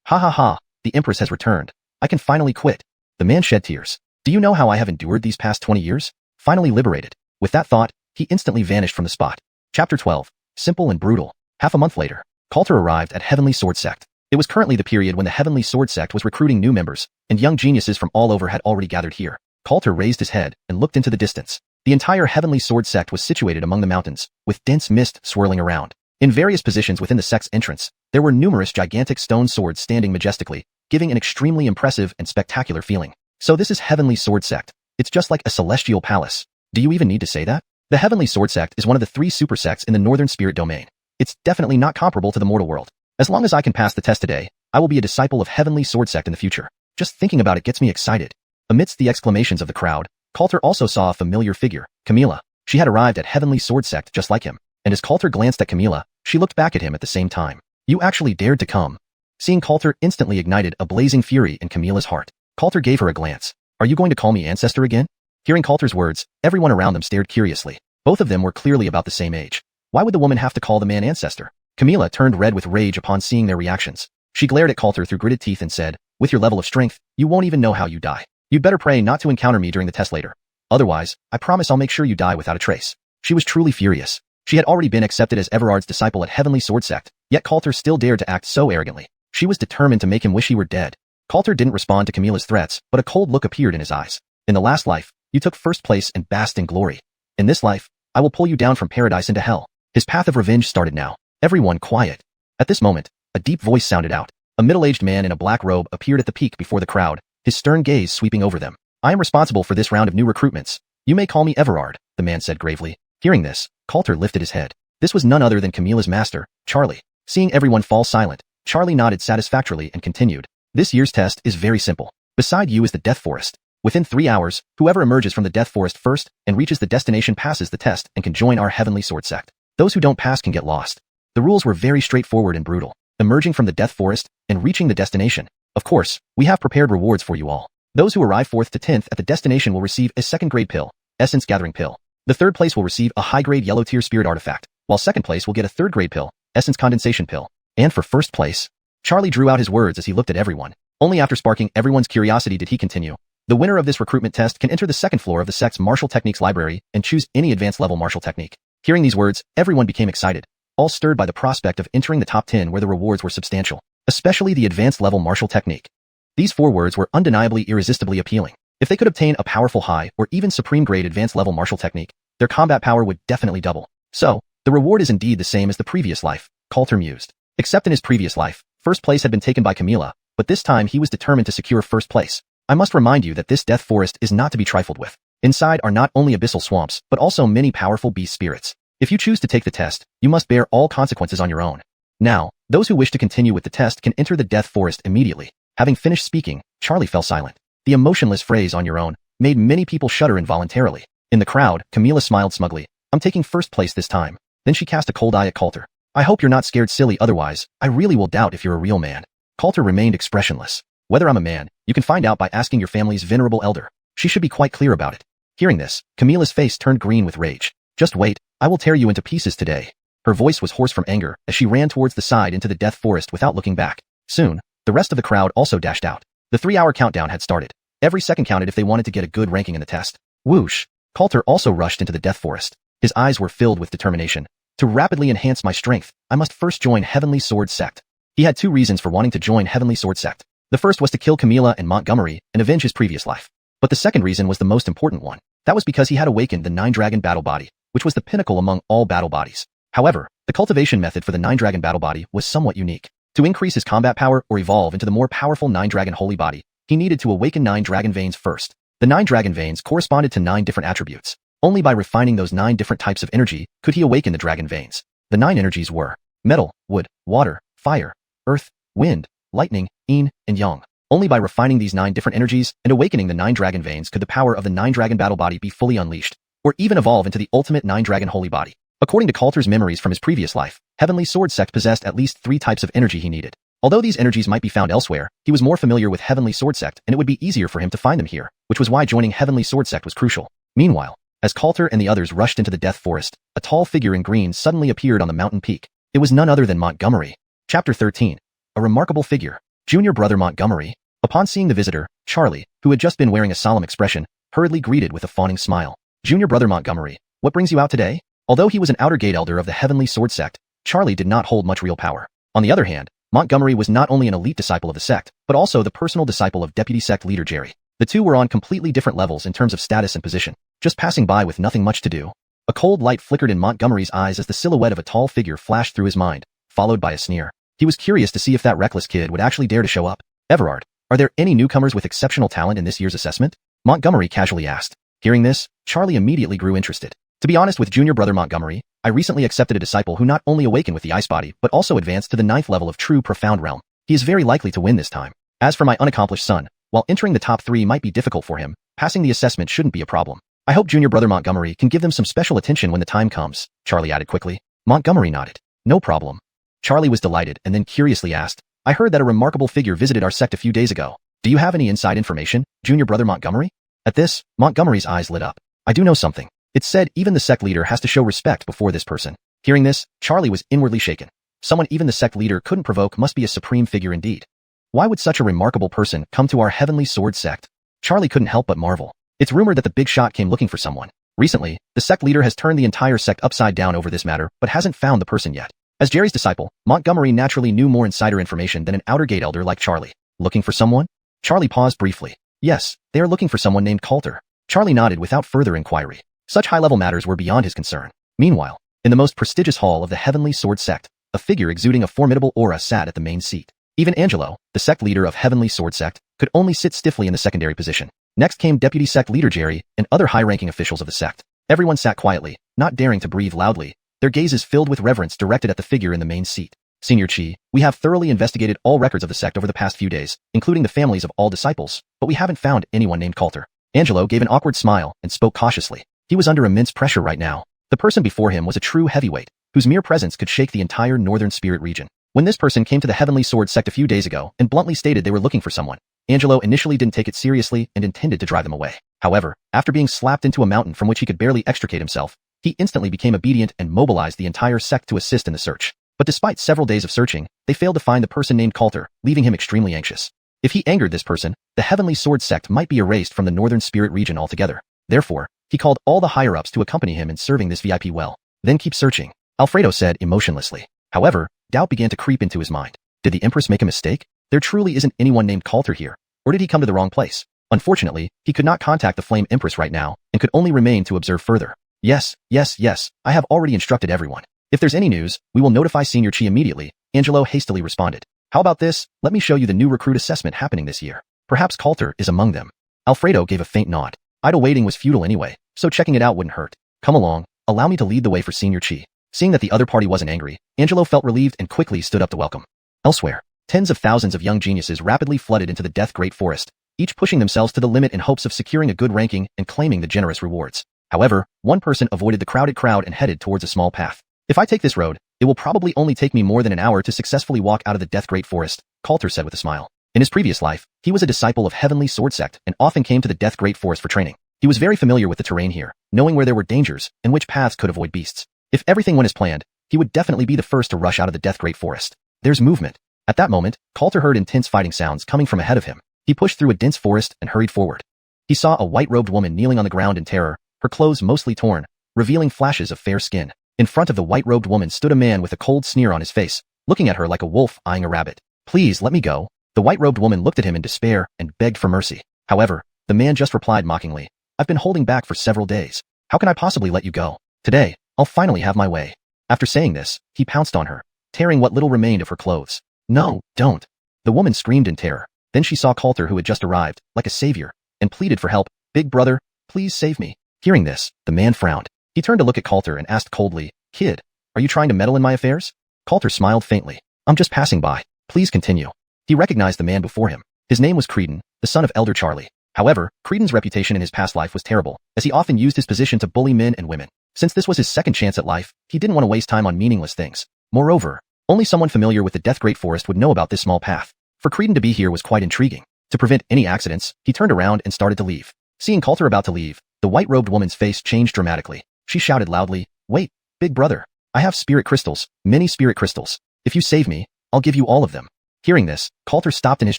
Ha ha ha, the Empress has returned. I can finally quit. The man shed tears. Do you know how I have endured these past 20 years? Finally liberated. With that thought, he instantly vanished from the spot. Chapter 12. Simple and brutal. Half a month later, Coulter arrived at Heavenly Sword Sect. It was currently the period when the Heavenly Sword Sect was recruiting new members, and young geniuses from all over had already gathered here. Coulter raised his head and looked into the distance. The entire Heavenly Sword Sect was situated among the mountains, with dense mist swirling around. In various positions within the sect's entrance, there were numerous gigantic stone swords standing majestically, giving an extremely impressive and spectacular feeling. So this is Heavenly Sword Sect. It's just like a celestial palace. Do you even need to say that? The Heavenly Sword Sect is one of the 3 super sects in the Northern Spirit Domain. It's definitely not comparable to the mortal world. As long as I can pass the test today, I will be a disciple of Heavenly Sword Sect in the future. Just thinking about it gets me excited. Amidst the exclamations of the crowd, Coulter also saw a familiar figure, Camila. She had arrived at Heavenly Sword Sect just like him. And as Coulter glanced at Camila, she looked back at him at the same time. You actually dared to come. Seeing Coulter instantly ignited a blazing fury in Camila's heart. Coulter gave her a glance. Are you going to call me Ancestor again? Hearing Coulter's words, everyone around them stared curiously. Both of them were clearly about the same age. Why would the woman have to call the man Ancestor? Camila turned red with rage upon seeing their reactions. She glared at Coulter through gritted teeth and said, with your level of strength, you won't even know how you die. You'd better pray not to encounter me during the test later. Otherwise, I promise I'll make sure you die without a trace. She was truly furious. She had already been accepted as Everard's disciple at Heavenly Sword Sect, yet Coulter still dared to act so arrogantly. She was determined to make him wish he were dead. Coulter didn't respond to Camila's threats, but a cold look appeared in his eyes. In the last life, you took first place and basked in glory. In this life, I will pull you down from paradise into hell. His path of revenge started now. Everyone quiet. At this moment, a deep voice sounded out. A middle-aged man in a black robe appeared at the peak before the crowd, his stern gaze sweeping over them. I am responsible for this round of new recruitments. You may call me Everard, the man said gravely. Hearing this, Coulter lifted his head. This was none other than Camila's master, Charlie. Seeing everyone fall silent, Charlie nodded satisfactorily and continued. This year's test is very simple. Beside you is the Death Forest. Within 3 hours, whoever emerges from the Death Forest first and reaches the destination passes the test and can join our Heavenly Sword Sect. Those who don't pass can get lost. The rules were very straightforward and brutal. Emerging from the Death Forest and reaching the destination. Of course, we have prepared rewards for you all. Those who arrive 4th to 10th at the destination will receive a second grade pill, Essence Gathering Pill. The third place will receive a high-grade yellow-tier spirit artifact, while second place will get a third-grade pill, Essence Condensation Pill. And for first place, Charlie drew out his words as he looked at everyone. Only after sparking everyone's curiosity did he continue. The winner of this recruitment test can enter the second floor of the sect's martial techniques library and choose any advanced level martial technique. Hearing these words, everyone became excited, all stirred by the prospect of entering the top 10 where the rewards were substantial, especially the advanced level martial technique. These four words were undeniably irresistibly appealing. If they could obtain a powerful high or even supreme grade advanced level martial technique, their combat power would definitely double. So, the reward is indeed the same as the previous life, Coulter mused. Except in his previous life, first place had been taken by Camila, but this time he was determined to secure first place. I must remind you that this death forest is not to be trifled with. Inside are not only abyssal swamps, but also many powerful beast spirits. If you choose to take the test, you must bear all consequences on your own. Now, those who wish to continue with the test can enter the death forest immediately. Having finished speaking, Charlie fell silent. The emotionless phrase "on your own" made many people shudder involuntarily. In the crowd, Camila smiled smugly. I'm taking first place this time. Then she cast a cold eye at Coulter. I hope you're not scared silly, otherwise, I really will doubt if you're a real man. Coulter remained expressionless. Whether I'm a man, you can find out by asking your family's venerable elder. She should be quite clear about it. Hearing this, Camila's face turned green with rage. Just wait, I will tear you into pieces today. Her voice was hoarse from anger as she ran towards the side into the death forest without looking back. Soon, the rest of the crowd also dashed out. The 3-hour countdown had started. Every second counted if they wanted to get a good ranking in the test. Whoosh! Coulter also rushed into the death forest. His eyes were filled with determination. To rapidly enhance my strength, I must first join Heavenly Sword Sect. He had 2 reasons for wanting to join Heavenly Sword Sect. The first was to kill Camila and Montgomery and avenge his previous life. But the second reason was the most important one. That was because he had awakened the 9-dragon battle body, which was the pinnacle among all battle bodies. However, the cultivation method for the 9-dragon battle body was somewhat unique. To increase his combat power or evolve into the more powerful 9-dragon holy body, he needed to awaken 9 dragon veins first. The 9 dragon veins corresponded to 9 different attributes. Only by refining those 9 different types of energy could he awaken the dragon veins. The 9 energies were metal, wood, water, fire, earth, wind, lightning, yin, and yang. Only by refining these 9 different energies and awakening the 9 dragon veins could the power of the 9-dragon battle body be fully unleashed, or even evolve into the ultimate 9-dragon holy body. According to Coulter's memories from his previous life, Heavenly Sword Sect possessed at least 3 types of energy he needed. Although these energies might be found elsewhere, he was more familiar with Heavenly Sword Sect and it would be easier for him to find them here, which was why joining Heavenly Sword Sect was crucial. Meanwhile, as Coulter and the others rushed into the death forest, a tall figure in green suddenly appeared on the mountain peak. It was none other than Montgomery. Chapter 13. A remarkable figure. Junior brother Montgomery. Upon seeing the visitor, Charlie, who had just been wearing a solemn expression, hurriedly greeted with a fawning smile. Junior brother Montgomery, what brings you out today? Although he was an outer gate elder of the Heavenly Sword Sect, Charlie did not hold much real power. On the other hand, Montgomery was not only an elite disciple of the sect, but also the personal disciple of deputy sect leader Jerry. The two were on completely different levels in terms of status and position, just passing by with nothing much to do. A cold light flickered in Montgomery's eyes as the silhouette of a tall figure flashed through his mind, followed by a sneer. He was curious to see if that reckless kid would actually dare to show up. Everard, are there any newcomers with exceptional talent in this year's assessment? Montgomery casually asked. Hearing this, Charlie immediately grew interested. To be honest with junior brother Montgomery, I recently accepted a disciple who not only awakened with the ice body, but also advanced to the 9th level of true profound realm. He is very likely to win this time. As for my unaccomplished son, while entering the top 3 might be difficult for him, passing the assessment shouldn't be a problem. I hope junior brother Montgomery can give them some special attention when the time comes, Charlie added quickly. Montgomery nodded. No problem. Charlie was delighted and then curiously asked, I heard that a remarkable figure visited our sect a few days ago. Do you have any inside information, junior brother Montgomery? At this, Montgomery's eyes lit up. I do know something. It's said even the sect leader has to show respect before this person. Hearing this, Charlie was inwardly shaken. Someone even the sect leader couldn't provoke must be a supreme figure indeed. Why would such a remarkable person come to our Heavenly Sword Sect? Charlie couldn't help but marvel. It's rumored that the big shot came looking for someone. Recently, the sect leader has turned the entire sect upside down over this matter, but hasn't found the person yet. As Jerry's disciple, Montgomery naturally knew more insider information than an outer gate elder like Charlie. Looking for someone? Charlie paused briefly. Yes, they are looking for someone named Coulter. Charlie nodded without further inquiry. Such high-level matters were beyond his concern. Meanwhile, in the most prestigious hall of the Heavenly Sword Sect, a figure exuding a formidable aura sat at the main seat. Even Angelo, the sect leader of Heavenly Sword Sect, could only sit stiffly in the secondary position. Next came deputy sect leader Jerry and other high-ranking officials of the sect. Everyone sat quietly, not daring to breathe loudly, their gazes filled with reverence directed at the figure in the main seat. Senior Chi, we have thoroughly investigated all records of the sect over the past few days, including the families of all disciples, but we haven't found anyone named Coulter. Angelo gave an awkward smile and spoke cautiously. He was under immense pressure right now. The person before him was a true heavyweight, whose mere presence could shake the entire Northern Spirit region. When this person came to the Heavenly Sword Sect a few days ago and bluntly stated they were looking for someone, Angelo initially didn't take it seriously and intended to drive them away. However, after being slapped into a mountain from which he could barely extricate himself, he instantly became obedient and mobilized the entire sect to assist in the search. But despite several days of searching, they failed to find the person named Coulter, leaving him extremely anxious. If he angered this person, the Heavenly Sword sect might be erased from the Northern Spirit region altogether. Therefore, he called all the higher-ups to accompany him in serving this VIP well. Then keep searching, Alfredo said emotionlessly. However, doubt began to creep into his mind. Did the Empress make a mistake? There truly isn't anyone named Coulter here. Or did he come to the wrong place? Unfortunately, he could not contact the Flame Empress right now and could only remain to observe further. Yes, I have already instructed everyone. If there's any news, we will notify Senior Chi immediately, Angelo hastily responded. How about this? Let me show you the new recruit assessment happening this year. Perhaps Coulter is among them. Alfredo gave a faint nod. Idle waiting was futile anyway, so checking it out wouldn't hurt. Come along, allow me to lead the way for Senior Chi. Seeing that the other party wasn't angry, Angelo felt relieved and quickly stood up to welcome. Elsewhere, tens of thousands of young geniuses rapidly flooded into the Death Great Forest, each pushing themselves to the limit in hopes of securing a good ranking and claiming the generous rewards. However, one person avoided the crowded crowd and headed towards a small path. If I take this road, it will probably only take me more than an hour to successfully walk out of the Death Great Forest, Coulter said with a smile. In his previous life, he was a disciple of Heavenly Sword Sect and often came to the Death Great Forest for training. He was very familiar with the terrain here, knowing where there were dangers and which paths could avoid beasts. If everything went as planned, he would definitely be the first to rush out of the Death Great Forest. There's movement. At that moment, Coulter heard intense fighting sounds coming from ahead of him. He pushed through a dense forest and hurried forward. He saw a white-robed woman kneeling on the ground in terror, her clothes mostly torn, revealing flashes of fair skin. In front of the white-robed woman stood a man with a cold sneer on his face, looking at her like a wolf eyeing a rabbit. Please let me go. The white-robed woman looked at him in despair and begged for mercy. However, the man just replied mockingly, I've been holding back for several days. How can I possibly let you go? Today, I'll finally have my way. After saying this, he pounced on her, tearing what little remained of her clothes. No, don't. The woman screamed in terror. Then she saw Coulter who had just arrived, like a savior, and pleaded for help. Big brother, please save me. Hearing this, the man frowned. He turned to look at Coulter and asked coldly, Kid, are you trying to meddle in my affairs? Coulter smiled faintly. I'm just passing by. Please continue. He recognized the man before him. His name was Creedon, the son of Elder Charlie. However, Creedon's reputation in his past life was terrible, as he often used his position to bully men and women. Since this was his second chance at life, he didn't want to waste time on meaningless things. Moreover, only someone familiar with the Death Great Forest would know about this small path. For Creedon to be here was quite intriguing. To prevent any accidents, he turned around and started to leave. Seeing Coulter about to leave, the white-robed woman's face changed dramatically. She shouted loudly, Wait, big brother. I have spirit crystals, many spirit crystals. If you save me, I'll give you all of them. Hearing this, Coulter stopped in his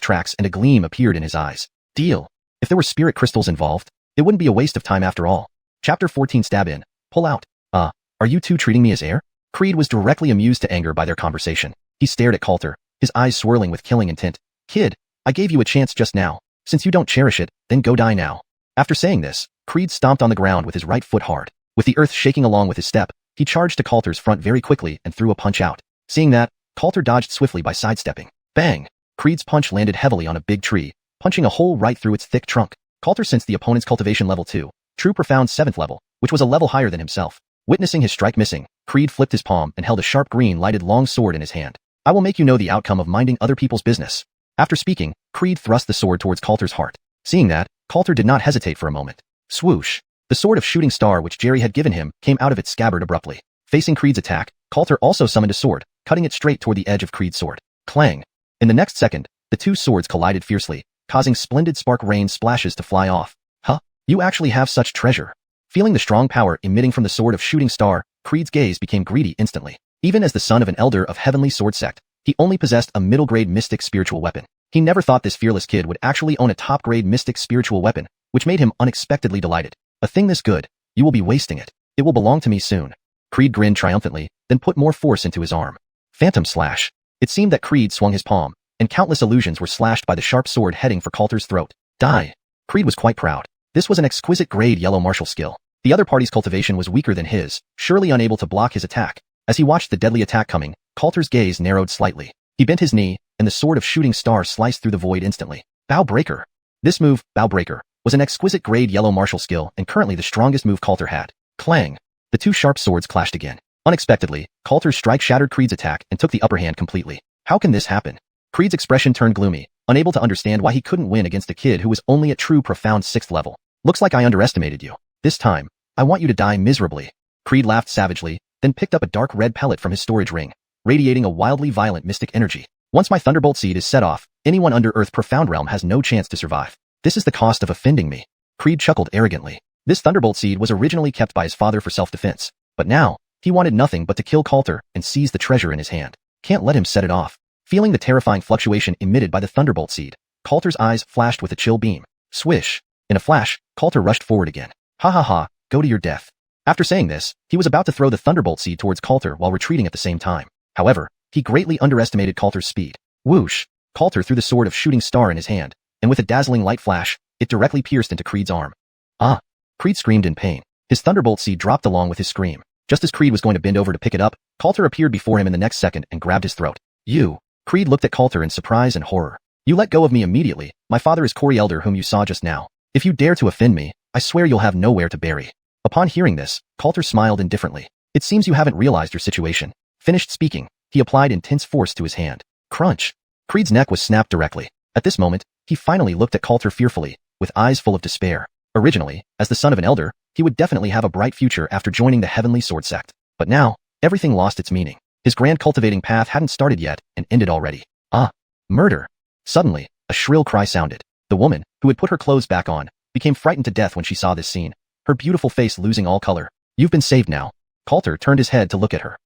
tracks and a gleam appeared in his eyes. Deal. If there were spirit crystals involved, it wouldn't be a waste of time after all. Chapter 14 Stab in. Pull out. Are you two treating me as air? Creed was directly amused to anger by their conversation. He stared at Coulter, his eyes swirling with killing intent. Kid, I gave you a chance just now. Since you don't cherish it, then go die now. After saying this, Creed stomped on the ground with his right foot hard. With the earth shaking along with his step, he charged to Coulter's front very quickly and threw a punch out. Seeing that, Coulter dodged swiftly by sidestepping. Bang! Creed's punch landed heavily on a big tree, punching a hole right through its thick trunk. Coulter sensed the opponent's cultivation level 2, true profound 7th level, which was a level higher than himself. Witnessing his strike missing, Creed flipped his palm and held a sharp green lighted long sword in his hand. I will make you know the outcome of minding other people's business. After speaking, Creed thrust the sword towards Coulter's heart. Seeing that, Coulter did not hesitate for a moment. Swoosh! The sword of shooting star which Jerry had given him came out of its scabbard abruptly. Facing Creed's attack, Coulter also summoned a sword, cutting it straight toward the edge of Creed's sword. Clang! In the next second, the two swords collided fiercely, causing splendid spark rain splashes to fly off. Huh? You actually have such treasure. Feeling the strong power emitting from the sword of shooting star, Creed's gaze became greedy instantly. Even as the son of an elder of Heavenly Sword Sect, he only possessed a middle-grade mystic spiritual weapon. He never thought this fearless kid would actually own a top-grade mystic spiritual weapon, which made him unexpectedly delighted. A thing this good, you will be wasting it. It will belong to me soon. Creed grinned triumphantly, then put more force into his arm. Phantom slash. It seemed that Creed swung his palm, and countless illusions were slashed by the sharp sword heading for Coulter's throat. Die. Creed was quite proud. This was an exquisite grade yellow martial skill. The other party's cultivation was weaker than his, surely unable to block his attack. As he watched the deadly attack coming, Coulter's gaze narrowed slightly. He bent his knee, and the sword of shooting star sliced through the void instantly. Bow Breaker. This move, Bow Breaker, was an exquisite grade yellow martial skill and currently the strongest move Coulter had. Clang! The two sharp swords clashed again. Unexpectedly, Coulter's strike shattered Creed's attack and took the upper hand completely. How can this happen? Creed's expression turned gloomy, unable to understand why he couldn't win against a kid who was only at true profound 6th level. Looks like I underestimated you. This time, I want you to die miserably. Creed laughed savagely, then picked up a dark red pellet from his storage ring, radiating a wildly violent mystic energy. Once my thunderbolt seed is set off, anyone under Earth Profound Realm has no chance to survive. This is the cost of offending me. Creed chuckled arrogantly. This thunderbolt seed was originally kept by his father for self-defense, but now, he wanted nothing but to kill Coulter and seize the treasure in his hand. Can't let him set it off. Feeling the terrifying fluctuation emitted by the thunderbolt seed, Coulter's eyes flashed with a chill beam. Swish. In a flash, Coulter rushed forward again. Ha ha ha, go to your death. After saying this, he was about to throw the thunderbolt seed towards Coulter while retreating at the same time. However, he greatly underestimated Coulter's speed. Whoosh! Coulter threw the sword of shooting star in his hand, and with a dazzling light flash, it directly pierced into Creed's arm. Ah! Creed screamed in pain. His thunderbolt seed dropped along with his scream. Just as Creed was going to bend over to pick it up, Coulter appeared before him in the next second and grabbed his throat. You! Creed looked at Coulter in surprise and horror. You let go of me immediately. My father is Corey Elder, whom you saw just now. If you dare to offend me, I swear you'll have nowhere to bury. Upon hearing this, Coulter smiled indifferently. It seems you haven't realized your situation. Finished speaking, he applied intense force to his hand. Crunch! Creed's neck was snapped directly. At this moment, he finally looked at Coulter fearfully, with eyes full of despair. Originally, as the son of an elder, he would definitely have a bright future after joining the Heavenly Sword Sect. But now, everything lost its meaning. His grand cultivating path hadn't started yet and ended already. Ah! Murder! Suddenly, a shrill cry sounded. The woman, who had put her clothes back on, became frightened to death when she saw this scene, her beautiful face losing all color. You've been saved now. Coulter turned his head to look at her.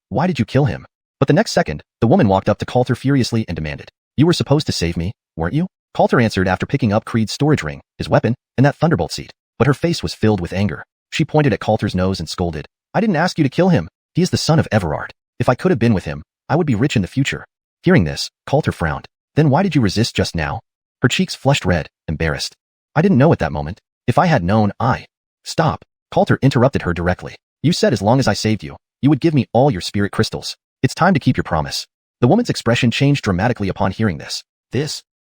Why did you kill him? But the next second, the woman walked up to Coulter furiously and demanded. You were supposed to save me, weren't you? Coulter answered after picking up Creed's storage ring, his weapon, and that thunderbolt seed. But her face was filled with anger. She pointed at Coulter's nose and scolded. I didn't ask you to kill him. He is the son of Everard. If I could have been with him, I would be rich in the future. Hearing this, Coulter frowned. Then why did you resist just now? Her cheeks flushed red, embarrassed. I didn't know at that moment. If I had known, Stop. Coulter interrupted her directly. You said as long as I saved you, you would give me all your spirit crystals. It's time to keep your promise. The woman's expression changed dramatically upon hearing this.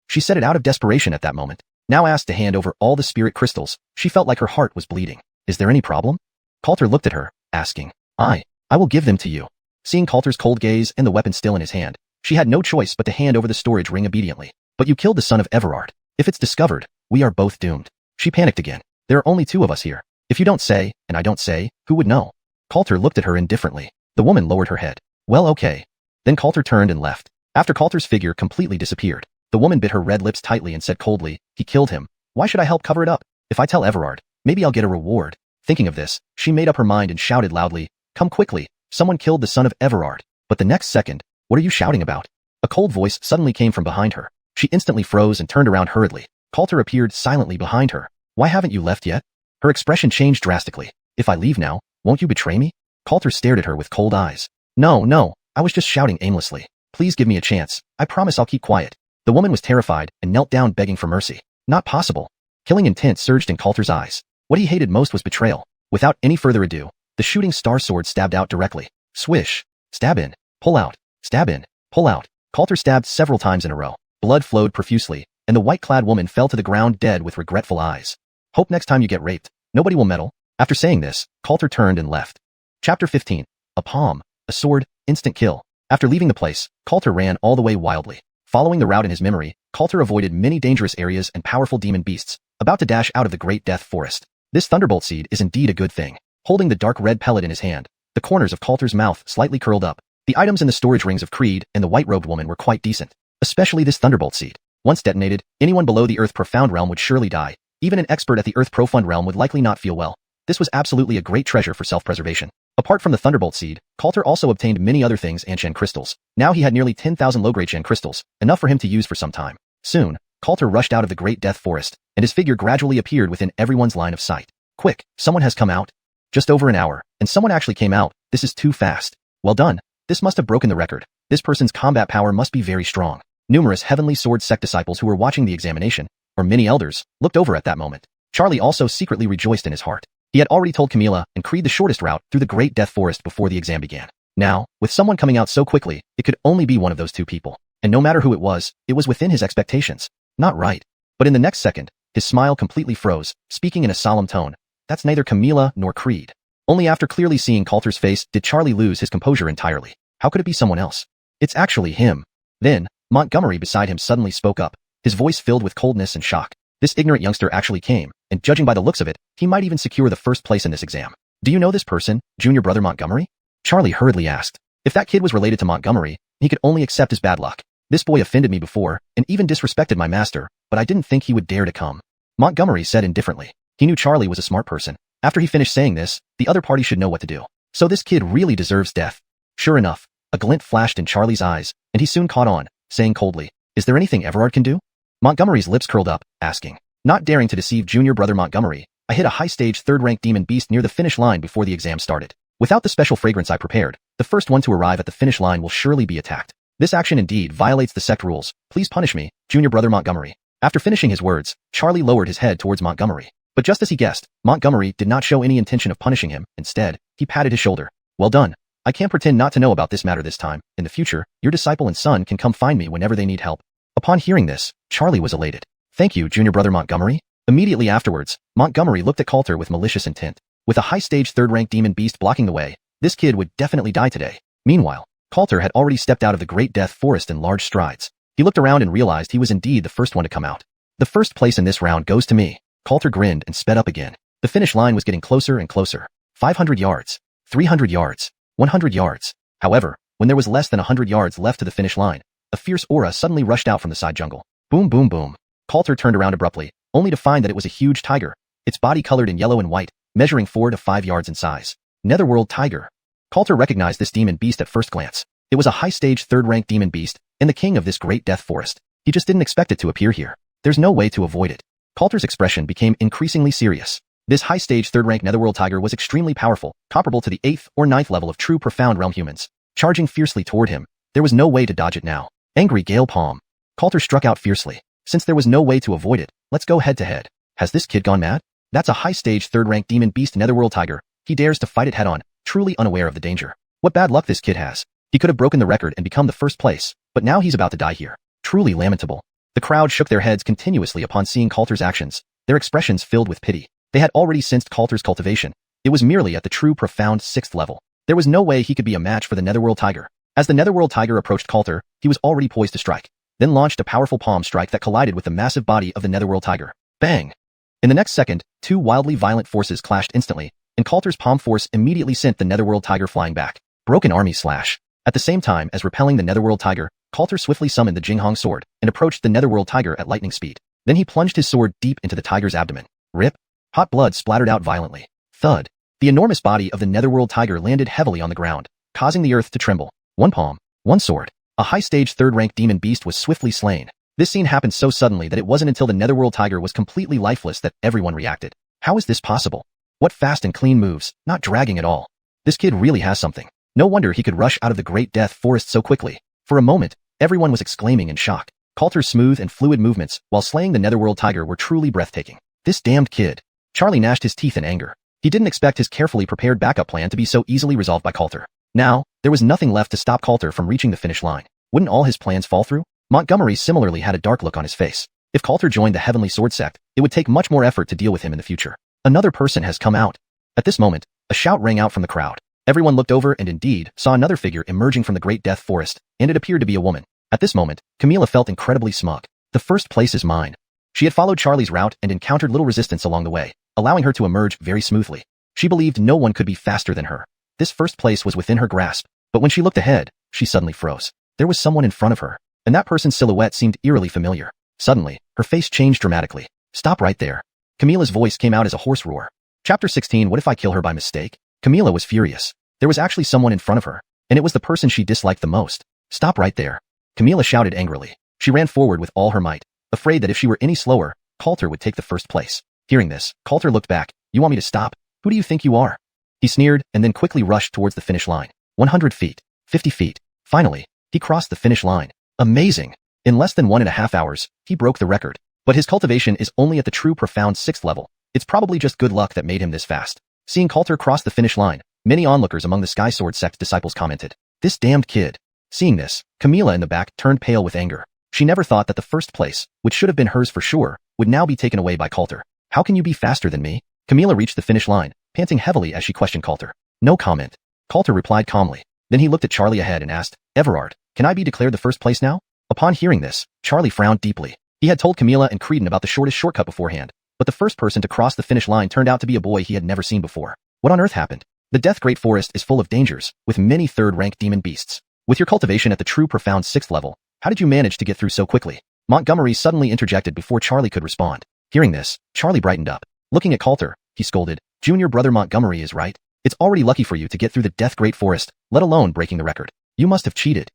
She said it out of desperation at that moment. Now asked to hand over all the spirit crystals, she felt like her heart was bleeding. Is there any problem? Coulter looked at her, asking. I will give them to you. Seeing Coulter's cold gaze and the weapon still in his hand, she had no choice but to hand over the storage ring obediently. But you killed the son of Everard. If it's discovered, we are both doomed. She panicked again. There are only two of us here. If you don't say, and I don't say, who would know? Coulter looked at her indifferently. The woman lowered her head. Well, okay. Then Coulter turned and left. After Coulter's figure completely disappeared, the woman bit her red lips tightly and said coldly, he killed him. Why should I help cover it up? If I tell Everard, maybe I'll get a reward. Thinking of this, she made up her mind and shouted loudly, come quickly, someone killed the son of Everard. But the next second, what are you shouting about? A cold voice suddenly came from behind her. She instantly froze and turned around hurriedly. Coulter appeared silently behind her. Why haven't you left yet? Her expression changed drastically. If I leave now, won't you betray me? Coulter stared at her with cold eyes. No, I was just shouting aimlessly. Please give me a chance. I promise I'll keep quiet. The woman was terrified and knelt down begging for mercy. Not possible. Killing intent surged in Coulter's eyes. What he hated most was betrayal. Without any further ado, the shooting star sword stabbed out directly. Swish. Stab in. Pull out. Stab in. Pull out. Coulter stabbed several times in a row. Blood flowed profusely, and the white-clad woman fell to the ground dead with regretful eyes. Hope next time you get raped, nobody will meddle. After saying this, Coulter turned and left. Chapter 15. A palm, a sword, instant kill. After leaving the place, Coulter ran all the way wildly. Following the route in his memory, Coulter avoided many dangerous areas and powerful demon beasts, about to dash out of the great death forest. This thunderbolt seed is indeed a good thing. Holding the dark red pellet in his hand, the corners of Coulter's mouth slightly curled up. The items in the storage rings of Creed and the white-robed woman were quite decent. Especially this thunderbolt seed. Once detonated, anyone below the Earth Profound Realm would surely die. Even an expert at the Earth Profund Realm would likely not feel well. This was absolutely a great treasure for self-preservation. Apart from the thunderbolt seed, Coulter also obtained many other things and xiuxian crystals. Now he had nearly 10,000 low-grade xiuxian crystals, enough for him to use for some time. Soon, Coulter rushed out of the great death forest, and his figure gradually appeared within everyone's line of sight. Quick, someone has come out. Just over an hour, and someone actually came out. This is too fast. Well done. This must have broken the record. This person's combat power must be very strong. Numerous Heavenly Sword Sect disciples who were watching the examination, or many elders, looked over at that moment. Charlie also secretly rejoiced in his heart. He had already told Camilla and Creed the shortest route through the great death forest before the exam began. Now, with someone coming out so quickly, it could only be one of those two people. And no matter who it was within his expectations. Not right. But in the next second, his smile completely froze, speaking in a solemn tone. That's neither Camilla nor Creed. Only after clearly seeing Coulter's face did Charlie lose his composure entirely. How could it be someone else? It's actually him. Then, Montgomery beside him suddenly spoke up, his voice filled with coldness and shock. This ignorant youngster actually came, and judging by the looks of it, he might even secure the first place in this exam. Do you know this person, junior brother Montgomery? Charlie hurriedly asked. If that kid was related to Montgomery, he could only accept his bad luck. This boy offended me before, and even disrespected my master, but I didn't think he would dare to come. Montgomery said indifferently. He knew Charlie was a smart person. After he finished saying this, the other party should know what to do. So this kid really deserves death. Sure enough, a glint flashed in Charlie's eyes, and he soon caught on, saying coldly, "Is there anything Everard can do?" Montgomery's lips curled up, asking. Not daring to deceive junior brother Montgomery, I hit a high-stage third-rank demon beast near the finish line before the exam started. Without the special fragrance I prepared, the first one to arrive at the finish line will surely be attacked. This action indeed violates the sect rules. Please punish me, junior brother Montgomery. After finishing his words, Charlie lowered his head towards Montgomery. But just as he guessed, Montgomery did not show any intention of punishing him. Instead, he patted his shoulder. Well done. I can't pretend not to know about this matter this time. In the future, your disciple and son can come find me whenever they need help. Upon hearing this, Charlie was elated. Thank you, junior brother Montgomery. Immediately afterwards, Montgomery looked at Coulter with malicious intent. With a high-stage third-rank demon beast blocking the way, this kid would definitely die today. Meanwhile, Coulter had already stepped out of the Great Death Forest in large strides. He looked around and realized he was indeed the first one to come out. The first place in this round goes to me. Coulter grinned and sped up again. The finish line was getting closer and closer. 500 yards, 300 yards, 100 yards. However, when there was less than 100 yards left to the finish line, a fierce aura suddenly rushed out from the side jungle. Boom, boom, boom. Coulter turned around abruptly, only to find that it was a huge tiger, its body colored in yellow and white, measuring 4 to 5 yards in size. Netherworld tiger. Coulter recognized this demon beast at first glance. It was a high-stage third-rank demon beast, and the king of this great death forest. He just didn't expect it to appear here. There's no way to avoid it. Coulter's expression became increasingly serious. This high-stage third-rank Netherworld tiger was extremely powerful, comparable to the 8th or 9th level of true profound realm humans. Charging fiercely toward him, there was no way to dodge it now. Angry Gale Palm. Coulter struck out fiercely. Since there was no way to avoid it, let's go head-to-head. Has this kid gone mad? That's a high-stage third-rank demon beast Netherworld tiger. He dares to fight it head-on, truly unaware of the danger. What bad luck this kid has. He could have broken the record and become the first place, but now he's about to die here. Truly lamentable. The crowd shook their heads continuously upon seeing Coulter's actions, their expressions filled with pity. They had already sensed Coulter's cultivation. It was merely at the true profound 6th level. There was no way he could be a match for the Netherworld tiger. As the Netherworld tiger approached Coulter, he was already poised to strike, then launched a powerful palm strike that collided with the massive body of the Netherworld tiger. Bang! In the next second, two wildly violent forces clashed instantly, and Coulter's palm force immediately sent the Netherworld tiger flying back. Broken army slash. At the same time as repelling the Netherworld tiger, Coulter swiftly summoned the Jinghong sword and approached the Netherworld tiger at lightning speed. Then he plunged his sword deep into the tiger's abdomen. Rip! Hot blood splattered out violently. Thud! The enormous body of the Netherworld tiger landed heavily on the ground, causing the earth to tremble. One palm, one sword. A high-stage third-rank demon beast was swiftly slain. This scene happened so suddenly that it wasn't until the Netherworld tiger was completely lifeless that everyone reacted. How is this possible? What fast and clean moves, not dragging at all. This kid really has something. No wonder he could rush out of the Great Death Forest so quickly. For a moment, everyone was exclaiming in shock. Coulter's smooth and fluid movements while slaying the Netherworld tiger were truly breathtaking. This damned kid. Charlie gnashed his teeth in anger. He didn't expect his carefully prepared backup plan to be so easily resolved by Coulter. Now, there was nothing left to stop Coulter from reaching the finish line. Wouldn't all his plans fall through? Montgomery similarly had a dark look on his face. If Coulter joined the Heavenly Sword sect, it would take much more effort to deal with him in the future. Another person has come out. At this moment, a shout rang out from the crowd. Everyone looked over and indeed saw another figure emerging from the Great Death Forest, and it appeared to be a woman. At this moment, Camila felt incredibly smug. The first place is mine. She had followed Charlie's route and encountered little resistance along the way, allowing her to emerge very smoothly. She believed no one could be faster than her. This first place was within her grasp, but when she looked ahead, she suddenly froze. There was someone in front of her, and that person's silhouette seemed eerily familiar. Suddenly, her face changed dramatically. Stop right there. Camila's voice came out as a hoarse roar. Chapter 16. What if I kill her by mistake? Camila was furious. There was actually someone in front of her, and it was the person she disliked the most. Stop right there. Camila shouted angrily. She ran forward with all her might, afraid that if she were any slower, Coulter would take the first place. Hearing this, Coulter looked back. You want me to stop? Who do you think you are? He sneered and then quickly rushed towards the finish line. 100 feet, 50 feet. Finally, he crossed the finish line. Amazing. In less than 1.5 hours, he broke the record. But his cultivation is only at the true profound 6th level. It's probably just good luck that made him this fast. Seeing Coulter cross the finish line, many onlookers among the Sky Sword sect disciples commented, "This damned kid." Seeing this, Camila in the back turned pale with anger. She never thought that the first place, which should have been hers for sure, would now be taken away by Coulter. How can you be faster than me? Camila reached the finish line, panting heavily as she questioned Coulter. No comment. Coulter replied calmly. Then he looked at Charlie ahead and asked, Everard, can I be declared the first place now? Upon hearing this, Charlie frowned deeply. He had told Camila and Creedon about the shortest shortcut beforehand, but the first person to cross the finish line turned out to be a boy he had never seen before. What on earth happened? The Death Great Forest is full of dangers, with many third-rank demon beasts. With your cultivation at the true profound 6th level, How did you manage to get through so quickly? Montgomery suddenly interjected before Charlie could respond. Hearing this, Charlie brightened up. Looking at Coulter, he scolded, Junior brother Montgomery is right. It's already lucky for you to get through the Death Great Forest, let alone breaking the record. You must have cheated.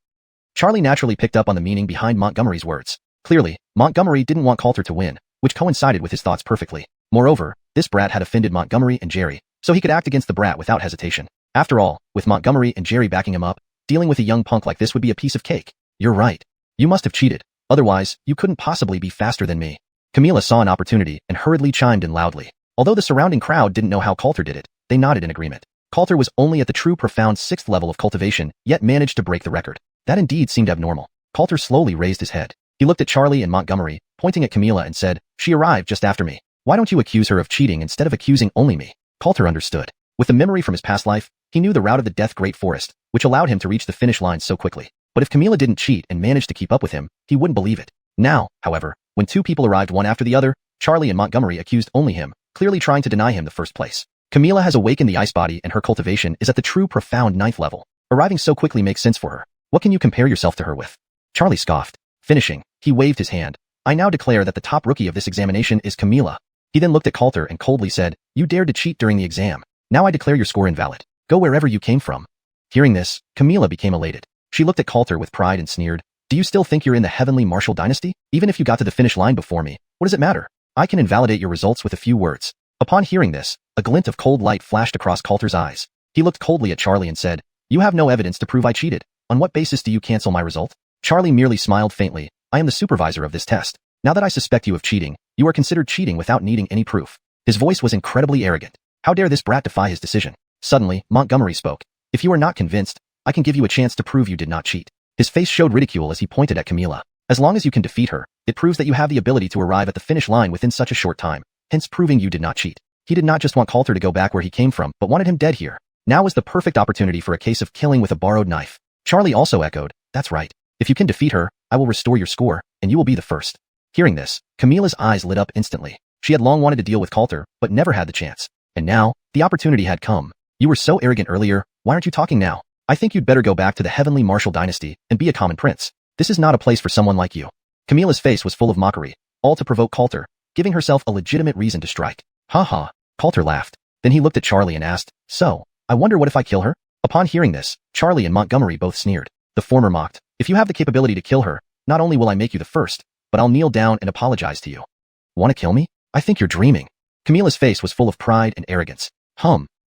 Charlie naturally picked up on the meaning behind Montgomery's words. Clearly, Montgomery didn't want Coulter to win, which coincided with his thoughts perfectly. Moreover, this brat had offended Montgomery and Jerry, so he could act against the brat without hesitation. After all, with Montgomery and Jerry backing him up, dealing with a young punk like this would be a piece of cake. You're right. You must have cheated. Otherwise, you couldn't possibly be faster than me. Camila saw an opportunity and hurriedly chimed in loudly. Although the surrounding crowd didn't know how Coulter did it, they nodded in agreement. Coulter was only at the true profound 6th level of cultivation, yet managed to break the record. That indeed seemed abnormal. Coulter slowly raised his head. He looked at Charlie and Montgomery, pointing at Camila and said, she arrived just after me. Why don't you accuse her of cheating instead of accusing only me? Coulter understood. With the memory from his past life, he knew the route of the Death Great Forest, which allowed him to reach the finish line so quickly. But if Camila didn't cheat and managed to keep up with him, he wouldn't believe it. Now, however, when two people arrived one after the other, Charlie and Montgomery accused only him, clearly trying to deny him the first place. Camila has awakened the ice body and her cultivation is at the true profound 9th level. Arriving so quickly makes sense for her. What can you compare yourself to her with? Charlie scoffed. Finishing, he waved his hand. I now declare that the top rookie of this examination is Camila. He then looked at Coulter and coldly said, you dared to cheat during the exam. Now I declare your score invalid. Go wherever you came from. Hearing this, Camila became elated. She looked at Coulter with pride and sneered. Do you still think you're in the heavenly martial dynasty? Even if you got to the finish line before me, what does it matter? I can invalidate your results with a few words. Upon hearing this, a glint of cold light flashed across Coulter's eyes. He looked coldly at Charlie and said, you have no evidence to prove I cheated. On what basis do you cancel my result? Charlie merely smiled faintly. I am the supervisor of this test. Now that I suspect you of cheating, you are considered cheating without needing any proof. His voice was incredibly arrogant. How dare this brat defy his decision? Suddenly, Montgomery spoke. If you are not convinced, I can give you a chance to prove you did not cheat. His face showed ridicule as he pointed at Camila. As long as you can defeat her, it proves that you have the ability to arrive at the finish line within such a short time, hence proving you did not cheat. He did not just want Coulter to go back where he came from, but wanted him dead here. Now was the perfect opportunity for a case of killing with a borrowed knife. Charlie also echoed, that's right. If you can defeat her, I will restore your score, and you will be the first. Hearing this, Camila's eyes lit up instantly. She had long wanted to deal with Coulter, but never had the chance. And now, the opportunity had come. You were so arrogant earlier, why aren't you talking now? I think you'd better go back to the heavenly martial dynasty and be a common prince. This is not a place for someone like you. Camila's face was full of mockery, all to provoke Coulter, giving herself a legitimate reason to strike. Ha ha, Coulter laughed. Then he looked at Charlie and asked, so, I wonder what if I kill her? Upon hearing this, Charlie and Montgomery both sneered. The former mocked, if you have the capability to kill her, not only will I make you the first, but I'll kneel down and apologize to you. Want to kill me? I think you're dreaming. Camila's face was full of pride and arrogance.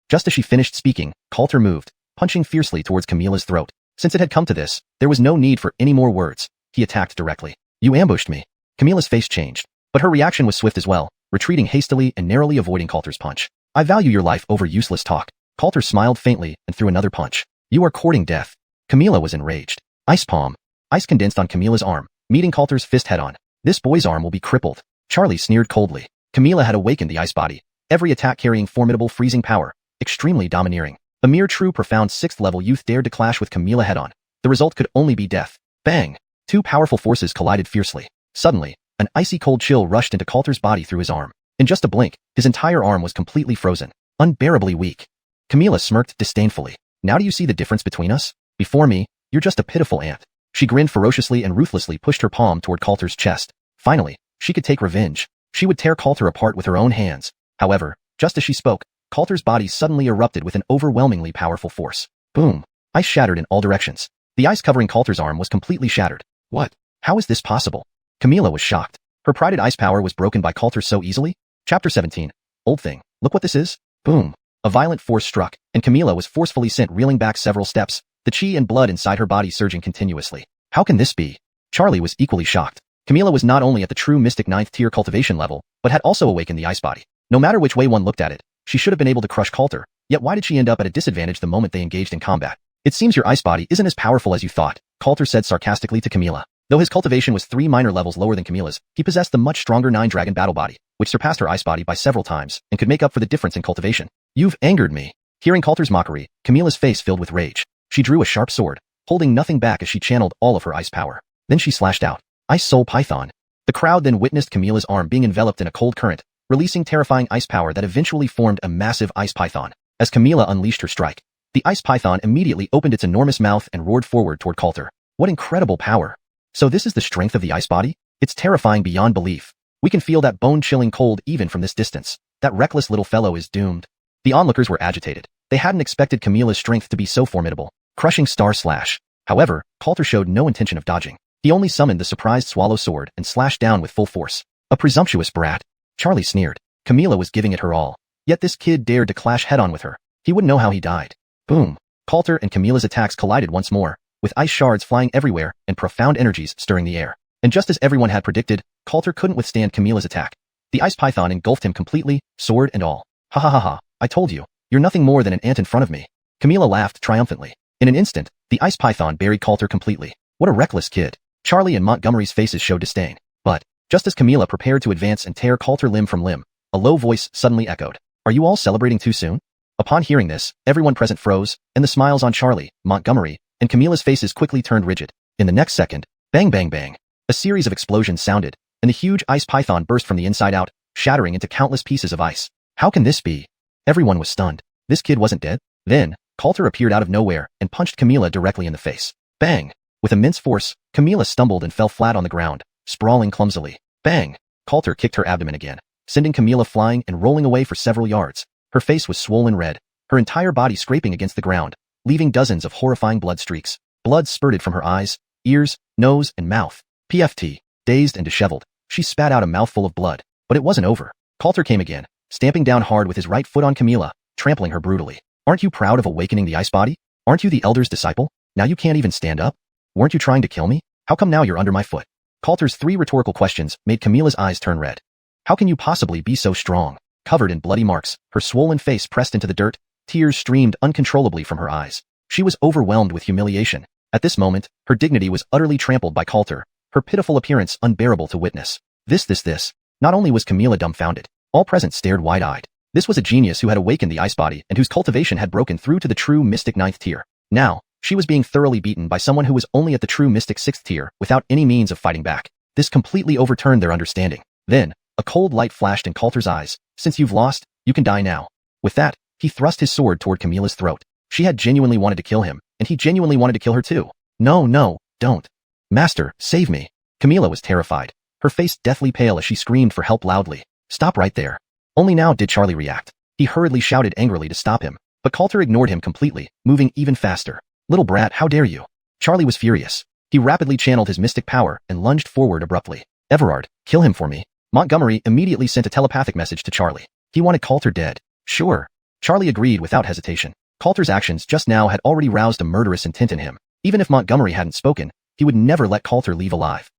Just as she finished speaking, Coulter moved, punching fiercely towards Camila's throat. Since it had come to this, there was no need for any more words. He attacked directly. You ambushed me. Camila's face changed, but her reaction was swift as well, retreating hastily and narrowly avoiding Coulter's punch. I value your life over useless talk. Coulter smiled faintly and threw another punch. You are courting death. Camila was enraged. Ice palm. Ice condensed on Camila's arm, meeting Coulter's fist head-on. This boy's arm will be crippled. Charlie sneered coldly. Camila had awakened the ice body, every attack carrying formidable freezing power, extremely domineering. A mere true profound 6th level youth dared to clash with Camila head-on. The result could only be death. Bang! Two powerful forces collided fiercely. Suddenly, an icy cold chill rushed into Coulter's body through his arm. In just a blink, his entire arm was completely frozen, unbearably weak. Camila smirked disdainfully. Now do you see the difference between us? Before me, you're just a pitiful ant. She grinned ferociously and ruthlessly pushed her palm toward Coulter's chest. Finally, she could take revenge. She would tear Coulter apart with her own hands. However, just as she spoke, Coulter's body suddenly erupted with an overwhelmingly powerful force. Boom! Ice shattered in all directions. The ice covering Coulter's arm was completely shattered. What? How is this possible? Camila was shocked. Her prided ice power was broken by Coulter so easily? Chapter 17. Old thing, look what this is. Boom! A violent force struck, and Camila was forcefully sent reeling back several steps, the chi and blood inside her body surging continuously. How can this be? Charlie was equally shocked. Camila was not only at the true mystic 9th tier cultivation level, but had also awakened the ice body. No matter which way one looked at it, she should have been able to crush Coulter, yet why did she end up at a disadvantage the moment they engaged in combat? It seems your ice body isn't as powerful as you thought, Coulter said sarcastically to Camila. Though his cultivation was 3 minor levels lower than Camila's, he possessed the much stronger 9 dragon battle body, which surpassed her ice body by several times, and could make up for the difference in cultivation. You've angered me. Hearing Coulter's mockery, Camila's face filled with rage. She drew a sharp sword, holding nothing back as she channeled all of her ice power. Then she slashed out. Ice Soul Python. The crowd then witnessed Camila's arm being enveloped in a cold current, releasing terrifying ice power that eventually formed a massive ice python. As Camila unleashed her strike, the ice python immediately opened its enormous mouth and roared forward toward Coulter. What incredible power! So this is the strength of the ice body? It's terrifying beyond belief. We can feel that bone-chilling cold even from this distance. That reckless little fellow is doomed. The onlookers were agitated. They hadn't expected Camilla's strength to be so formidable. Crushing star slash. However, Coulter showed no intention of dodging. He only summoned the surprised swallow sword and slashed down with full force. A presumptuous brat. Charlie sneered. Camilla was giving it her all. Yet this kid dared to clash head-on with her. He wouldn't know how he died. Boom. Coulter and Camilla's attacks collided once more, with ice shards flying everywhere and profound energies stirring the air. And just as everyone had predicted, Coulter couldn't withstand Camilla's attack. The ice python engulfed him completely, sword and all. Ha ha ha ha, I told you, you're nothing more than an ant in front of me. Camilla laughed triumphantly. In an instant, the ice python buried Coulter completely. What a reckless kid. Charlie and Montgomery's faces showed disdain. But, just as Camilla prepared to advance and tear Coulter limb from limb, a low voice suddenly echoed. Are you all celebrating too soon? Upon hearing this, everyone present froze, and the smiles on Charlie, Montgomery, and Camilla's faces quickly turned rigid. In the next second, bang bang bang. A series of explosions sounded, and the huge ice python burst from the inside out, shattering into countless pieces of ice. How can this be? Everyone was stunned. This kid wasn't dead? Then, Coulter appeared out of nowhere and punched Camilla directly in the face. Bang! With immense force, Camilla stumbled and fell flat on the ground, sprawling clumsily. Bang! Coulter kicked her abdomen again, sending Camilla flying and rolling away for several yards. Her face was swollen red, her entire body scraping against the ground, leaving dozens of horrifying blood streaks. Blood spurted from her eyes, ears, nose, and mouth. PFT. Dazed and disheveled, she spat out a mouthful of blood. But it wasn't over. Coulter came again, stamping down hard with his right foot on Camilla, trampling her brutally. Aren't you proud of awakening the ice body? Aren't you the elder's disciple? Now you can't even stand up? Weren't you trying to kill me? How come now you're under my foot? Coulter's 3 rhetorical questions made Camilla's eyes turn red. How can you possibly be so strong? Covered in bloody marks, her swollen face pressed into the dirt, tears streamed uncontrollably from her eyes. She was overwhelmed with humiliation. At this moment, her dignity was utterly trampled by Coulter, her pitiful appearance unbearable to witness. This. Not only was Camilla dumbfounded, all present stared wide-eyed. This was a genius who had awakened the ice body and whose cultivation had broken through to the true mystic 9th tier. Now, she was being thoroughly beaten by someone who was only at the true mystic 6th tier without any means of fighting back. This completely overturned their understanding. Then, a cold light flashed in Coulter's eyes. Since you've lost, you can die now. With that, he thrust his sword toward Camilla's throat. She had genuinely wanted to kill him, and he genuinely wanted to kill her too. No, don't. Master, save me. Camilla was terrified, her face deathly pale as she screamed for help loudly. Stop right there. Only now did Charlie react. He hurriedly shouted angrily to stop him, but Coulter ignored him completely, moving even faster. Little brat, how dare you? Charlie was furious. He rapidly channeled his mystic power and lunged forward abruptly. Everard, kill him for me. Montgomery immediately sent a telepathic message to Charlie. He wanted Coulter dead. Sure. Charlie agreed without hesitation. Coulter's actions just now had already roused a murderous intent in him. Even if Montgomery hadn't spoken, he would never let Coulter leave alive.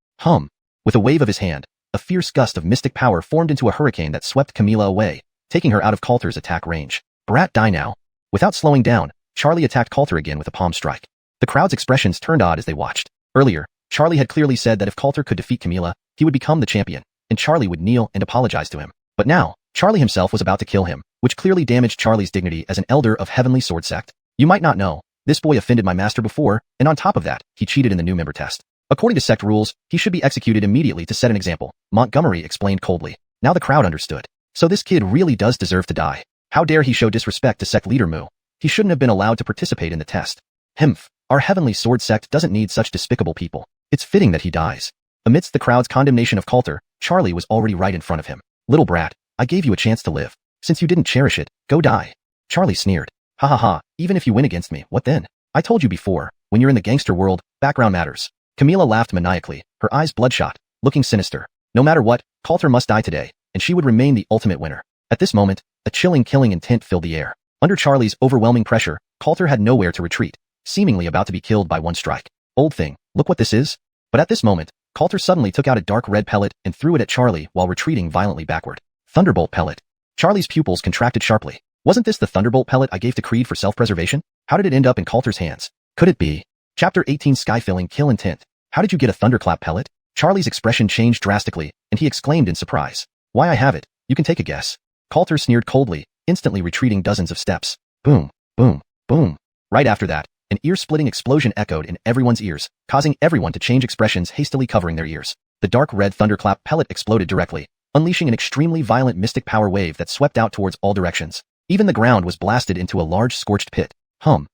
With a wave of his hand, a fierce gust of mystic power formed into a hurricane that swept Camilla away, taking her out of Coulter's attack range. Brat, die now. Without slowing down, Charlie attacked Coulter again with a palm strike. The crowd's expressions turned odd as they watched. Earlier, Charlie had clearly said that if Coulter could defeat Camilla, he would become the champion, and Charlie would kneel and apologize to him. But now, Charlie himself was about to kill him, which clearly damaged Charlie's dignity as an elder of Heavenly Sword Sect. You might not know, this boy offended my master before, and on top of that, he cheated in the new member test. According to sect rules, he should be executed immediately to set an example, Montgomery explained coldly. Now the crowd understood. So this kid really does deserve to die. How dare he show disrespect to sect leader Mu? He shouldn't have been allowed to participate in the test. Himph, our Heavenly Sword Sect doesn't need such despicable people. It's fitting that he dies. Amidst the crowd's condemnation of Coulter, Charlie was already right in front of him. Little brat, I gave you a chance to live. Since you didn't cherish it, go die. Charlie sneered. Ha ha ha, even if you win against me, what then? I told you before, when you're in the gangster world, background matters. Camilla laughed maniacally, her eyes bloodshot, looking sinister. No matter what, Coulter must die today, and she would remain the ultimate winner. At this moment, a chilling killing intent filled the air. Under Charlie's overwhelming pressure, Coulter had nowhere to retreat, seemingly about to be killed by one strike. Old thing, look what this is. But at this moment, Coulter suddenly took out a dark red pellet and threw it at Charlie while retreating violently backward. Thunderbolt pellet. Charlie's pupils contracted sharply. Wasn't this the thunderbolt pellet I gave to Creed for self-preservation? How did it end up in Coulter's hands? Could it be? Chapter 18 Sky-filling kill intent. How did you get a thunderclap pellet? Charlie's expression changed drastically, and he exclaimed in surprise. Why, I have it. You can take a guess. Coulter sneered coldly, instantly retreating dozens of steps. Boom, boom, boom. Right after that, an ear-splitting explosion echoed in everyone's ears, causing everyone to change expressions, hastily covering their ears. The dark red thunderclap pellet exploded directly, unleashing an extremely violent mystic power wave that swept out towards all directions. Even the ground was blasted into a large scorched pit. When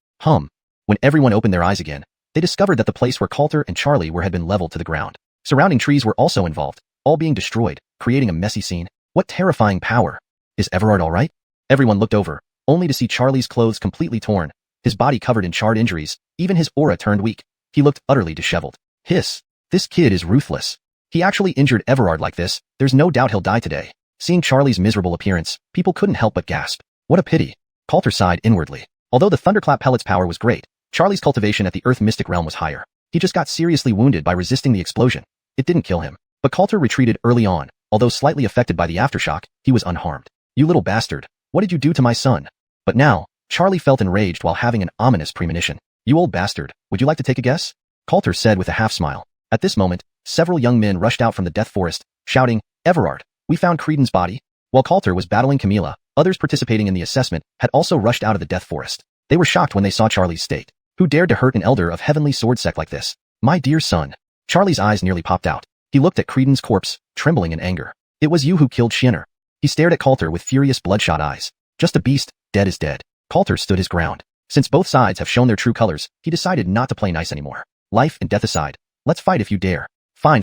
everyone opened their eyes again, they discovered that the place where Coulter and Charlie were had been leveled to the ground. Surrounding trees were also involved, all being destroyed, creating a messy scene. What terrifying power! Is Everard alright? Everyone looked over, only to see Charlie's clothes completely torn, his body covered in charred injuries, even his aura turned weak. He looked utterly disheveled. Hiss! This kid is ruthless. He actually injured Everard like this, there's no doubt he'll die today. Seeing Charlie's miserable appearance, people couldn't help but gasp. What a pity. Coulter sighed inwardly. Although the thunderclap pellet's power was great, Charlie's cultivation at the Earth Mystic Realm was higher. He just got seriously wounded by resisting the explosion. It didn't kill him. But Coulter retreated early on, although slightly affected by the aftershock, he was unharmed. You little bastard, what did you do to my son? But now, Charlie felt enraged while having an ominous premonition. You old bastard, would you like to take a guess? Coulter said with a half-smile. At this moment, several young men rushed out from the death forest, shouting, Everard, we found Creedon's body. While Coulter was battling Camilla, others participating in the assessment had also rushed out of the death forest. They were shocked when they saw Charlie's state. Who dared to hurt an elder of heavenly sword sect like this? My dear son. Charlie's eyes nearly popped out. He looked at Creedon's corpse, trembling in anger. It was you who killed Shienner. He stared at Coulter with furious bloodshot eyes. Just a beast, dead is dead. Coulter stood his ground. Since both sides have shown their true colors, he decided not to play nice anymore. Life and death aside, let's fight if you dare. Fine.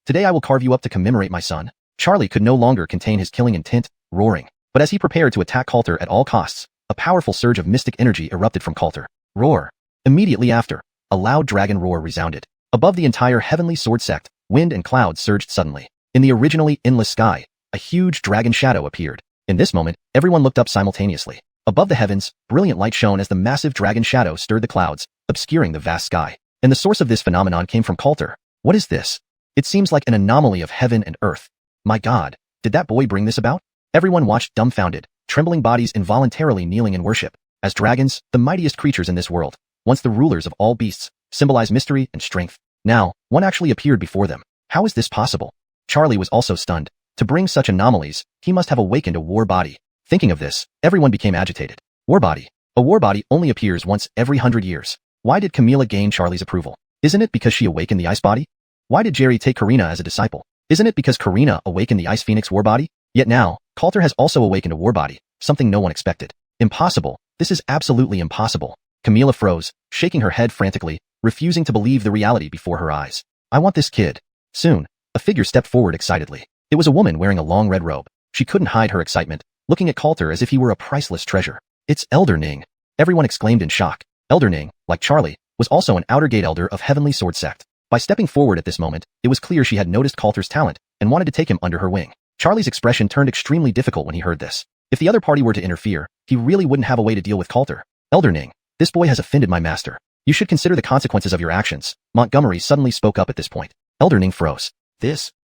Today I will carve you up to commemorate my son. Charlie could no longer contain his killing intent, roaring. But as he prepared to attack Coulter at all costs, a powerful surge of mystic energy erupted from Coulter. Roar. Immediately after, a loud dragon roar resounded. Above the entire heavenly sword sect, wind and clouds surged suddenly. In the originally endless sky, a huge dragon shadow appeared. In this moment, everyone looked up simultaneously. Above the heavens, brilliant light shone as the massive dragon shadow stirred the clouds, obscuring the vast sky. And the source of this phenomenon came from Coulter. What is this? It seems like an anomaly of heaven and earth. My God, did that boy bring this about? Everyone watched dumbfounded, trembling bodies involuntarily kneeling in worship. As dragons, the mightiest creatures in this world, once the rulers of all beasts, symbolize mystery and strength. Now, one actually appeared before them. How is this possible? Charlie was also stunned. To bring such anomalies, he must have awakened a war body. Thinking of this, everyone became agitated. War body. A war body only appears once every 100 years. Why did Camilla gain Charlie's approval? Isn't it because she awakened the ice body? Why did Jerry take Karina as a disciple? Isn't it because Karina awakened the Ice Phoenix war body? Yet now, Coulter has also awakened a war body, something no one expected. Impossible. This is absolutely impossible. Camilla froze, shaking her head frantically, refusing to believe the reality before her eyes. I want this kid. Soon, a figure stepped forward excitedly. It was a woman wearing a long red robe. She couldn't hide her excitement, looking at Coulter as if he were a priceless treasure. It's Elder Ning. Everyone exclaimed in shock. Elder Ning, like Charlie, was also an outer gate elder of Heavenly Sword Sect. By stepping forward at this moment, it was clear she had noticed Coulter's talent and wanted to take him under her wing. Charlie's expression turned extremely difficult when he heard this. If the other party were to interfere, he really wouldn't have a way to deal with Coulter. Elder Ning, this boy has offended my master. You should consider the consequences of your actions. Montgomery suddenly spoke up at this point. Elder Ning froze.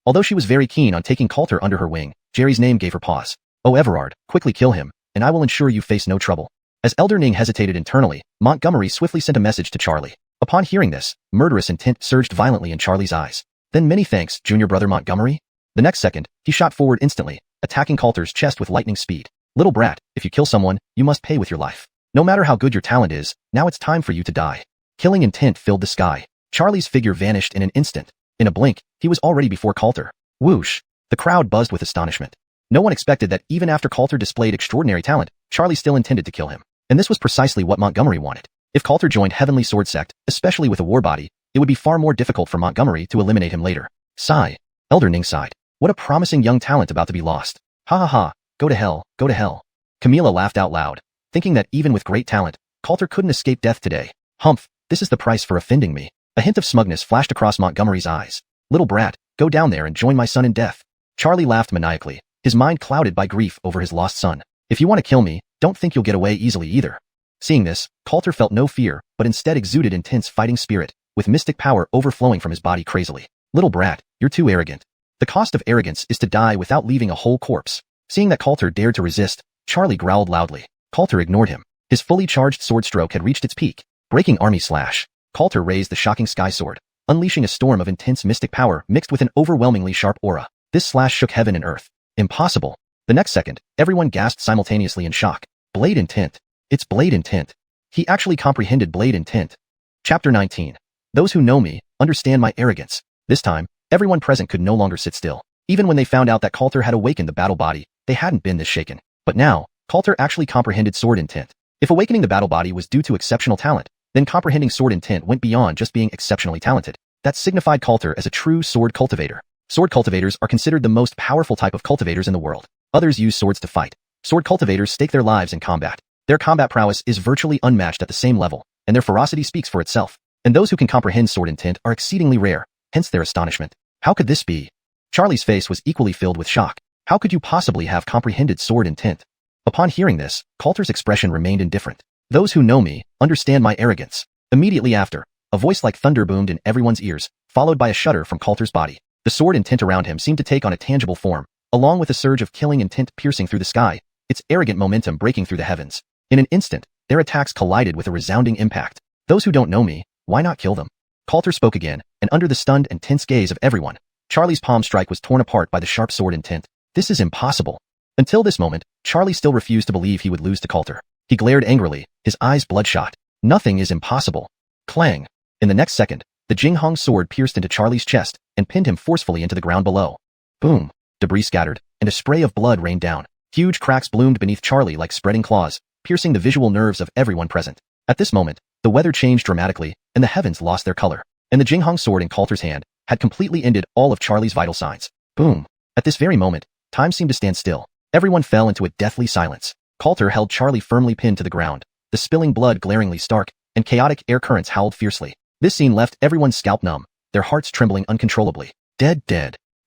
Although she was very keen on taking Coulter under her wing, Jerry's name gave her pause. Oh Everard, quickly kill him, and I will ensure you face no trouble. As Elder Ning hesitated internally, Montgomery swiftly sent a message to Charlie. Upon hearing this, murderous intent surged violently in Charlie's eyes. Then many thanks, junior brother Montgomery. The next second, he shot forward instantly, attacking Coulter's chest with lightning speed. Little brat, if you kill someone, you must pay with your life. No matter how good your talent is, now it's time for you to die. Killing intent filled the sky. Charlie's figure vanished in an instant. In a blink, he was already before Coulter. Whoosh! The crowd buzzed with astonishment. No one expected that even after Coulter displayed extraordinary talent, Charlie still intended to kill him. And this was precisely what Montgomery wanted. If Coulter joined Heavenly Sword Sect, especially with a war body, it would be far more difficult for Montgomery to eliminate him later. Sigh. Elder Ning sighed. What a promising young talent about to be lost. Ha ha ha, go to hell, go to hell. Camilla laughed out loud, thinking that even with great talent, Coulter couldn't escape death today. Humph, this is the price for offending me. A hint of smugness flashed across Montgomery's eyes. Little brat, go down there and join my son in death. Charlie laughed maniacally, his mind clouded by grief over his lost son. If you want to kill me, don't think you'll get away easily either. Seeing this, Coulter felt no fear, but instead exuded intense fighting spirit, with mystic power overflowing from his body crazily. Little brat, you're too arrogant. The cost of arrogance is to die without leaving a whole corpse. Seeing that Coulter dared to resist, Charlie growled loudly. Coulter ignored him. His fully charged sword stroke had reached its peak. Breaking army slash. Coulter raised the shocking sky sword, unleashing a storm of intense mystic power mixed with an overwhelmingly sharp aura. This slash shook heaven and earth. Impossible. The next second, everyone gasped simultaneously in shock. Blade intent. It's blade intent. He actually comprehended blade intent. Chapter 19. Those who know me understand my arrogance. This time, everyone present could no longer sit still. Even when they found out that Coulter had awakened the battle body, they hadn't been this shaken. But now, Coulter actually comprehended sword intent. If awakening the battle body was due to exceptional talent, Then comprehending sword intent went beyond just being exceptionally talented. That signified Coulter as a true sword cultivator. Sword cultivators are considered the most powerful type of cultivators in the world. Others use swords to fight. Sword cultivators stake their lives in combat. Their combat prowess is virtually unmatched at the same level, and their ferocity speaks for itself. And those who can comprehend sword intent are exceedingly rare, hence their astonishment. How could this be? Charlie's face was equally filled with shock. How could you possibly have comprehended sword intent? Upon hearing this, Coulter's expression remained indifferent. Those who know me understand my arrogance. Immediately after, a voice like thunder boomed in everyone's ears, followed by a shudder from Coulter's body. The sword intent around him seemed to take on a tangible form, along with a surge of killing intent piercing through the sky, its arrogant momentum breaking through the heavens. In an instant, their attacks collided with a resounding impact. Those who don't know me, why not kill them? Coulter spoke again, and under the stunned and tense gaze of everyone, Charlie's palm strike was torn apart by the sharp sword intent. This is impossible. Until this moment, Charlie still refused to believe he would lose to Coulter. He glared angrily, his eyes bloodshot. Nothing is impossible. Clang. In the next second, the Jinghong sword pierced into Charlie's chest and pinned him forcefully into the ground below. Boom. Debris scattered, and a spray of blood rained down. Huge cracks bloomed beneath Charlie like spreading claws, piercing the visual nerves of everyone present. At this moment, the weather changed dramatically, and the heavens lost their color. And the Jinghong sword in Coulter's hand had completely ended all of Charlie's vital signs. Boom. At this very moment, time seemed to stand still. Everyone fell into a deathly silence. Coulter held Charlie firmly pinned to the ground, the spilling blood glaringly stark, and chaotic air currents howled fiercely. This scene left everyone's scalp numb, their hearts trembling uncontrollably. Dead.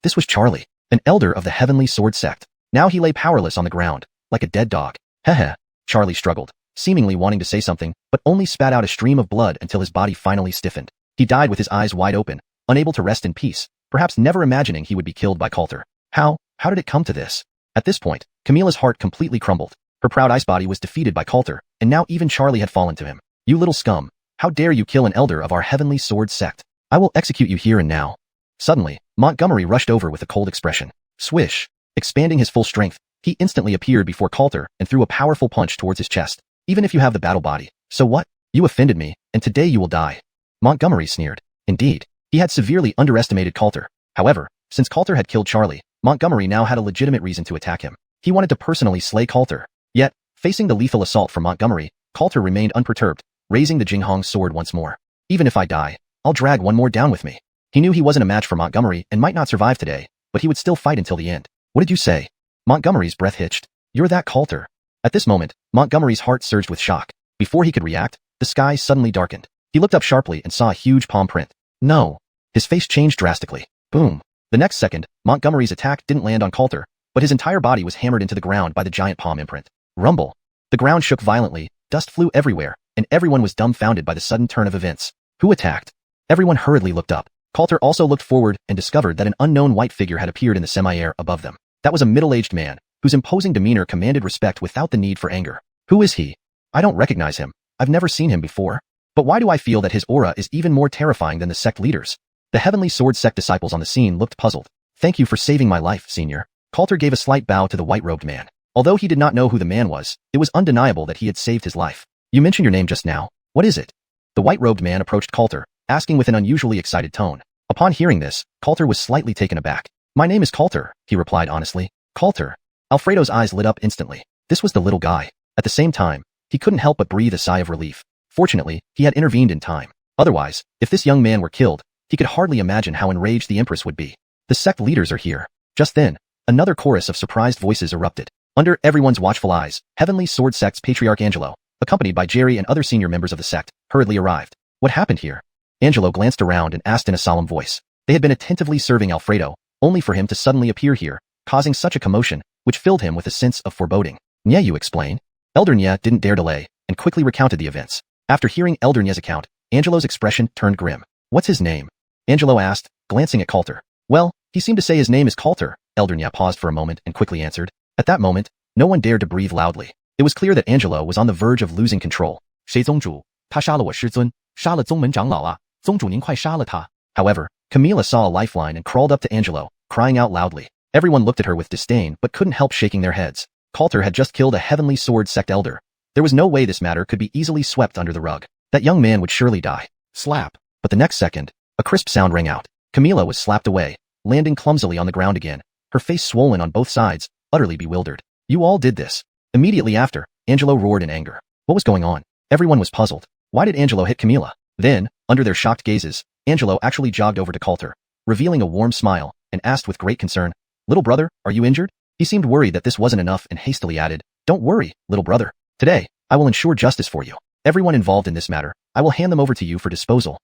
This was Charlie, an elder of the Heavenly Sword Sect. Now he lay powerless on the ground, like a dead dog. Heh. Charlie struggled, seemingly wanting to say something, but only spat out a stream of blood until his body finally stiffened. He died with his eyes wide open, unable to rest in peace, perhaps never imagining he would be killed by Coulter. How did it come to this? At this point, Camilla's heart completely crumbled. Her proud ice body was defeated by Coulter, and now even Charlie had fallen to him. You little scum. How dare you kill an elder of our Heavenly Sword Sect? I will execute you here and now. Suddenly, Montgomery rushed over with a cold expression. Swish. Expanding his full strength, he instantly appeared before Coulter and threw a powerful punch towards his chest. Even if you have the battle body, so what? You offended me, and today you will die. Montgomery sneered. Indeed, he had severely underestimated Coulter. However, since Coulter had killed Charlie, Montgomery now had a legitimate reason to attack him. He wanted to personally slay Coulter. Yet, facing the lethal assault from Montgomery, Coulter remained unperturbed, raising the Jinghong sword once more. Even if I die, I'll drag one more down with me. He knew he wasn't a match for Montgomery and might not survive today, but he would still fight until the end. What did you say? Montgomery's breath hitched. You're that Coulter. At this moment, Montgomery's heart surged with shock. Before he could react, the sky suddenly darkened. He looked up sharply and saw a huge palm print. No. His face changed drastically. Boom. The next second, Montgomery's attack didn't land on Coulter, but his entire body was hammered into the ground by the giant palm imprint. Rumble. The ground shook violently, dust flew everywhere, and everyone was dumbfounded by the sudden turn of events. Who attacked? Everyone hurriedly looked up. Coulter also looked forward and discovered that an unknown white figure had appeared in the semi-air above them. That was a middle-aged man, whose imposing demeanor commanded respect without the need for anger. Who is he? I don't recognize him. I've never seen him before. But why do I feel that his aura is even more terrifying than the sect leaders? The Heavenly Sword Sect disciples on the scene looked puzzled. Thank you for saving my life, senior. Coulter gave a slight bow to the white-robed man. Although he did not know who the man was, it was undeniable that he had saved his life. You mentioned your name just now. What is it? The white-robed man approached Coulter, asking with an unusually excited tone. Upon hearing this, Coulter was slightly taken aback. My name is Coulter, he replied honestly. Coulter. Alfredo's eyes lit up instantly. This was the little guy. At the same time, he couldn't help but breathe a sigh of relief. Fortunately, he had intervened in time. Otherwise, if this young man were killed, he could hardly imagine how enraged the Empress would be. The sect leaders are here. Just then, another chorus of surprised voices erupted. Under everyone's watchful eyes, Heavenly Sword Sect's Patriarch Angelo, accompanied by Jerry and other senior members of the sect, hurriedly arrived. What happened here? Angelo glanced around and asked in a solemn voice. They had been attentively serving Alfredo, only for him to suddenly appear here, causing such a commotion, which filled him with a sense of foreboding. Nya, you explain? Elder Nya didn't dare delay, and quickly recounted the events. After hearing Elder Nya's account, Angelo's expression turned grim. What's his name? Angelo asked, glancing at Coulter. Well, he seemed to say his name is Coulter. Elder Nya paused for a moment and quickly answered. At that moment, no one dared to breathe loudly. It was clear that Angelo was on the verge of losing control. 谁宗主？他杀了我师尊，杀了宗门长老啊！宗主您快杀了他！ However, Camilla saw a lifeline and crawled up to Angelo, crying out loudly. Everyone looked at her with disdain but couldn't help shaking their heads. Coulter had just killed a Heavenly Sword Sect elder. There was no way this matter could be easily swept under the rug. That young man would surely die. Slap. But the next second, a crisp sound rang out. Camilla was slapped away, landing clumsily on the ground again, her face swollen on both sides, utterly bewildered. You all did this. Immediately after, Angelo roared in anger. What was going on? Everyone was puzzled. Why did Angelo hit Camilla? Then, under their shocked gazes, Angelo actually jogged over to Coulter, revealing a warm smile, and asked with great concern, "Little brother, are you injured?" He seemed worried that this wasn't enough and hastily added, "Don't worry, little brother. Today, I will ensure justice for you. Everyone involved in this matter, I will hand them over to you for disposal."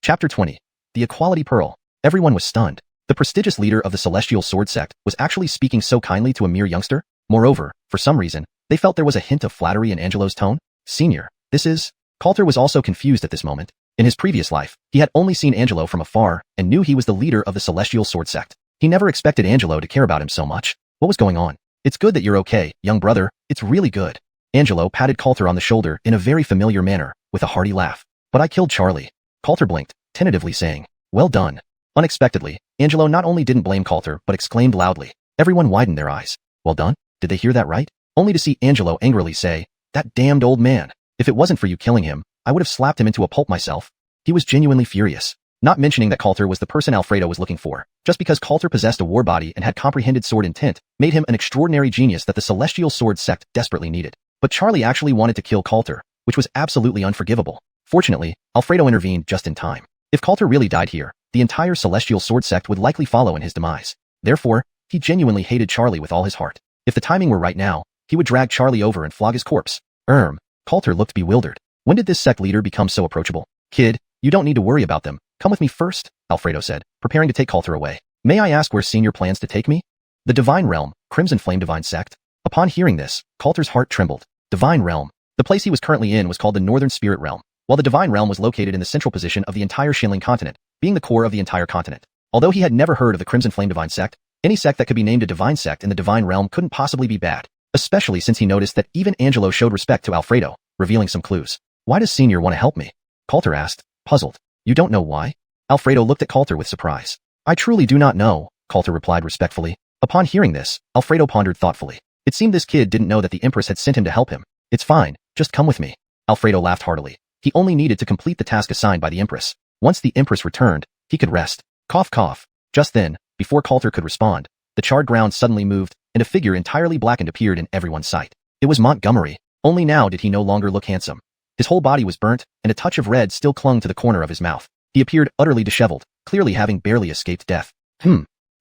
Chapter 20. The Equality Pearl. Everyone was stunned. The prestigious leader of the Celestial Sword Sect was actually speaking so kindly to a mere youngster. Moreover, for some reason, they felt there was a hint of flattery in Angelo's tone. "Senior, this is..." Coulter was also confused at this moment. In his previous life, he had only seen Angelo from afar and knew he was the leader of the Celestial Sword Sect. He never expected Angelo to care about him so much. What was going on? "It's good that you're okay, young brother. It's really good." Angelo patted Coulter on the shoulder in a very familiar manner, with a hearty laugh. "But I killed Charlie." Coulter blinked, tentatively saying, "Well done." Unexpectedly, Angelo not only didn't blame Coulter but exclaimed loudly. Everyone widened their eyes. "Well done? Did they hear that right?" Only to see Angelo angrily say, "That damned old man. If it wasn't for you killing him, I would have slapped him into a pulp myself." He was genuinely furious. Not mentioning that Coulter was the person Alfredo was looking for. Just because Coulter possessed a war body and had comprehended sword intent, made him an extraordinary genius that the Celestial Sword Sect desperately needed. But Charlie actually wanted to kill Coulter, which was absolutely unforgivable. Fortunately, Alfredo intervened just in time. If Coulter really died here, the entire Celestial Sword Sect would likely follow in his demise. Therefore, he genuinely hated Charlie with all his heart. If the timing were right now, he would drag Charlie over and flog his corpse. Coulter looked bewildered. When did this sect leader become so approachable? "Kid, you don't need to worry about them. Come with me first," Alfredo said, preparing to take Coulter away. "May I ask where Senior plans to take me?" "The Divine Realm, Crimson Flame Divine Sect." Upon hearing this, Coulter's heart trembled. Divine Realm. The place he was currently in was called the Northern Spirit Realm, while the Divine Realm was located in the central position of the entire Shinling continent, being the core of the entire continent. Although he had never heard of the Crimson Flame Divine Sect, any sect that could be named a Divine Sect in the Divine Realm couldn't possibly be bad, especially since he noticed that even Angelo showed respect to Alfredo, revealing some clues. "Why does Senior want to help me?" Coulter asked, puzzled. "You don't know why?" Alfredo looked at Coulter with surprise. "I truly do not know," Coulter replied respectfully. Upon hearing this, Alfredo pondered thoughtfully. It seemed this kid didn't know that the Empress had sent him to help him. "It's fine, just come with me." Alfredo laughed heartily. He only needed to complete the task assigned by the Empress. Once the Empress returned, he could rest. Cough cough. Just then, before Coulter could respond, the charred ground suddenly moved, and a figure entirely blackened appeared in everyone's sight. It was Montgomery. Only now did he no longer look handsome. His whole body was burnt, and a touch of red still clung to the corner of his mouth. He appeared utterly disheveled, clearly having barely escaped death.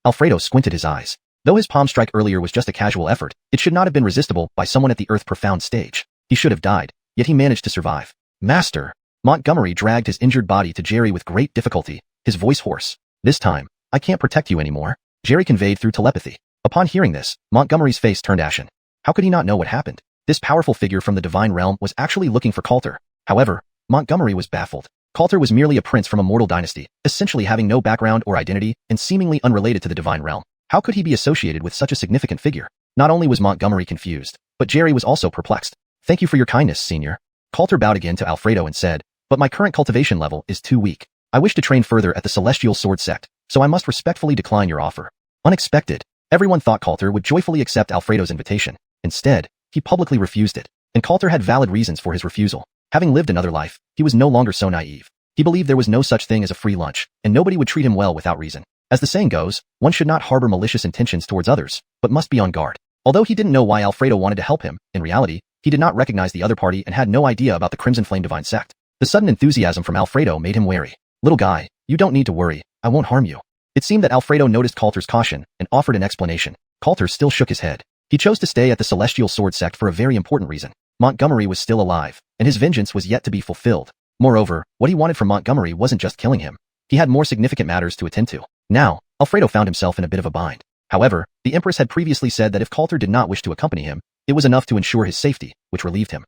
Alfredo squinted his eyes. Though his palm strike earlier was just a casual effort, it should not have been resistible by someone at the Earth-profound stage. He should have died, yet he managed to survive. "Master!" Montgomery dragged his injured body to Jerry with great difficulty, his voice hoarse. "This time, I can't protect you anymore," Jerry conveyed through telepathy. Upon hearing this, Montgomery's face turned ashen. How could he not know what happened? This powerful figure from the Divine Realm was actually looking for Coulter. However, Montgomery was baffled. Coulter was merely a prince from a mortal dynasty, essentially having no background or identity and seemingly unrelated to the Divine Realm. How could he be associated with such a significant figure? Not only was Montgomery confused, but Jerry was also perplexed. "Thank you for your kindness, Senior." Coulter bowed again to Alfredo and said, "But my current cultivation level is too weak. I wish to train further at the Celestial Sword Sect, so I must respectfully decline your offer." Unexpected. Everyone thought Coulter would joyfully accept Alfredo's invitation. Instead, he publicly refused it. And Coulter had valid reasons for his refusal. Having lived another life, he was no longer so naive. He believed there was no such thing as a free lunch, and nobody would treat him well without reason. As the saying goes, one should not harbor malicious intentions towards others, but must be on guard. Although he didn't know why Alfredo wanted to help him, in reality, he did not recognize the other party and had no idea about the Crimson Flame Divine Sect. The sudden enthusiasm from Alfredo made him wary. "Little guy, you don't need to worry, I won't harm you." It seemed that Alfredo noticed Coulter's caution and offered an explanation. Coulter still shook his head. He chose to stay at the Celestial Sword Sect for a very important reason. Montgomery was still alive, and his vengeance was yet to be fulfilled. Moreover, what he wanted from Montgomery wasn't just killing him. He had more significant matters to attend to. Now, Alfredo found himself in a bit of a bind. However, the Empress had previously said that if Coulter did not wish to accompany him, it was enough to ensure his safety, which relieved him.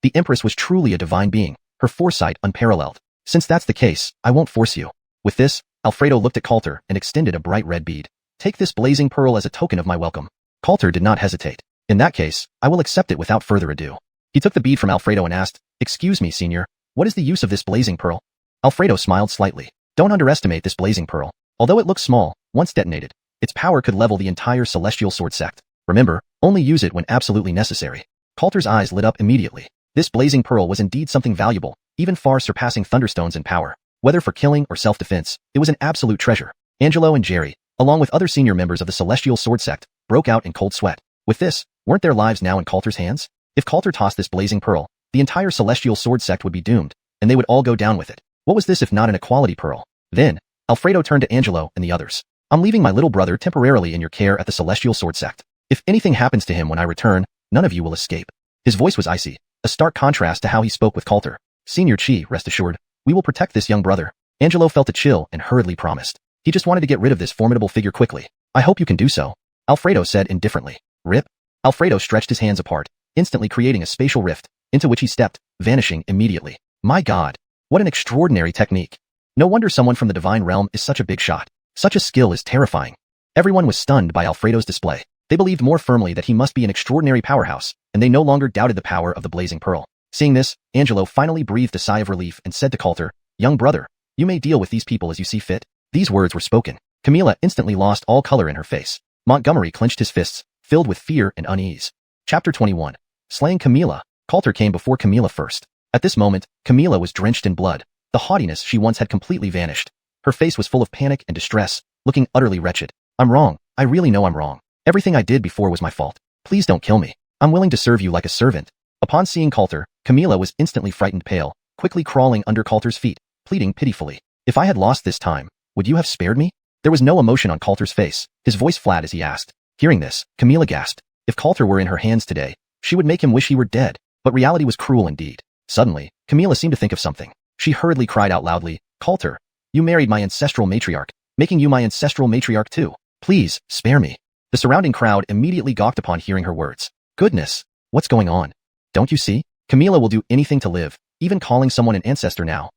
The Empress was truly a divine being, her foresight unparalleled. "Since that's the case, I won't force you." With this, Alfredo looked at Coulter and extended a bright red bead. "Take this blazing pearl as a token of my welcome." Coulter did not hesitate. "In that case, I will accept it without further ado." He took the bead from Alfredo and asked, "Excuse me, Senior, what is the use of this blazing pearl?" Alfredo smiled slightly. "Don't underestimate this blazing pearl. Although it looks small, once detonated, its power could level the entire Celestial Sword Sect. Remember, only use it when absolutely necessary." Coulter's eyes lit up immediately. This blazing pearl was indeed something valuable, even far surpassing thunderstones in power. Whether for killing or self-defense, it was an absolute treasure. Angelo and Jerry, along with other senior members of the Celestial Sword Sect, broke out in cold sweat. With this, weren't their lives now in Coulter's hands? If Coulter tossed this blazing pearl, the entire Celestial Sword Sect would be doomed, and they would all go down with it. What was this if not an equality pearl? Then, Alfredo turned to Angelo and the others. I'm leaving my little brother temporarily in your care at the Celestial Sword Sect. If anything happens to him when I return, none of you will escape. His voice was icy, a stark contrast to how he spoke with Coulter. Senior Chi, rest assured, we will protect this young brother. Angelo felt a chill and hurriedly promised. He just wanted to get rid of this formidable figure quickly. I hope you can do so, Alfredo said indifferently. Rip. Alfredo stretched his hands apart, instantly creating a spatial rift, into which he stepped, vanishing immediately. My God. What an extraordinary technique. No wonder someone from the divine realm is such a big shot. Such a skill is terrifying. Everyone was stunned by Alfredo's display. They believed more firmly that he must be an extraordinary powerhouse, and they no longer doubted the power of the blazing pearl. Seeing this, Angelo finally breathed a sigh of relief and said to Coulter, young brother, you may deal with these people as you see fit. These words were spoken. Camilla instantly lost all color in her face. Montgomery clenched his fists, filled with fear and unease. Chapter 21. Slaying Camilla. Coulter came before Camilla first. At this moment, Camilla was drenched in blood. The haughtiness she once had completely vanished. Her face was full of panic and distress, looking utterly wretched. I'm wrong. I really know I'm wrong. Everything I did before was my fault. Please don't kill me. I'm willing to serve you like a servant. Upon seeing Coulter, Camilla was instantly frightened pale, quickly crawling under Coulter's feet, pleading pitifully. If I had lost this time, would you have spared me? There was no emotion on Coulter's face, his voice flat as he asked. Hearing this, Camilla gasped. If Coulter were in her hands today, she would make him wish he were dead. But reality was cruel indeed. Suddenly, Camilla seemed to think of something. She hurriedly cried out loudly, Coulter, you married my ancestral matriarch, making you my ancestral matriarch too. Please, spare me. The surrounding crowd immediately gawked upon hearing her words. Goodness, what's going on? Don't you see? Camilla will do anything to live, even calling someone an ancestor now.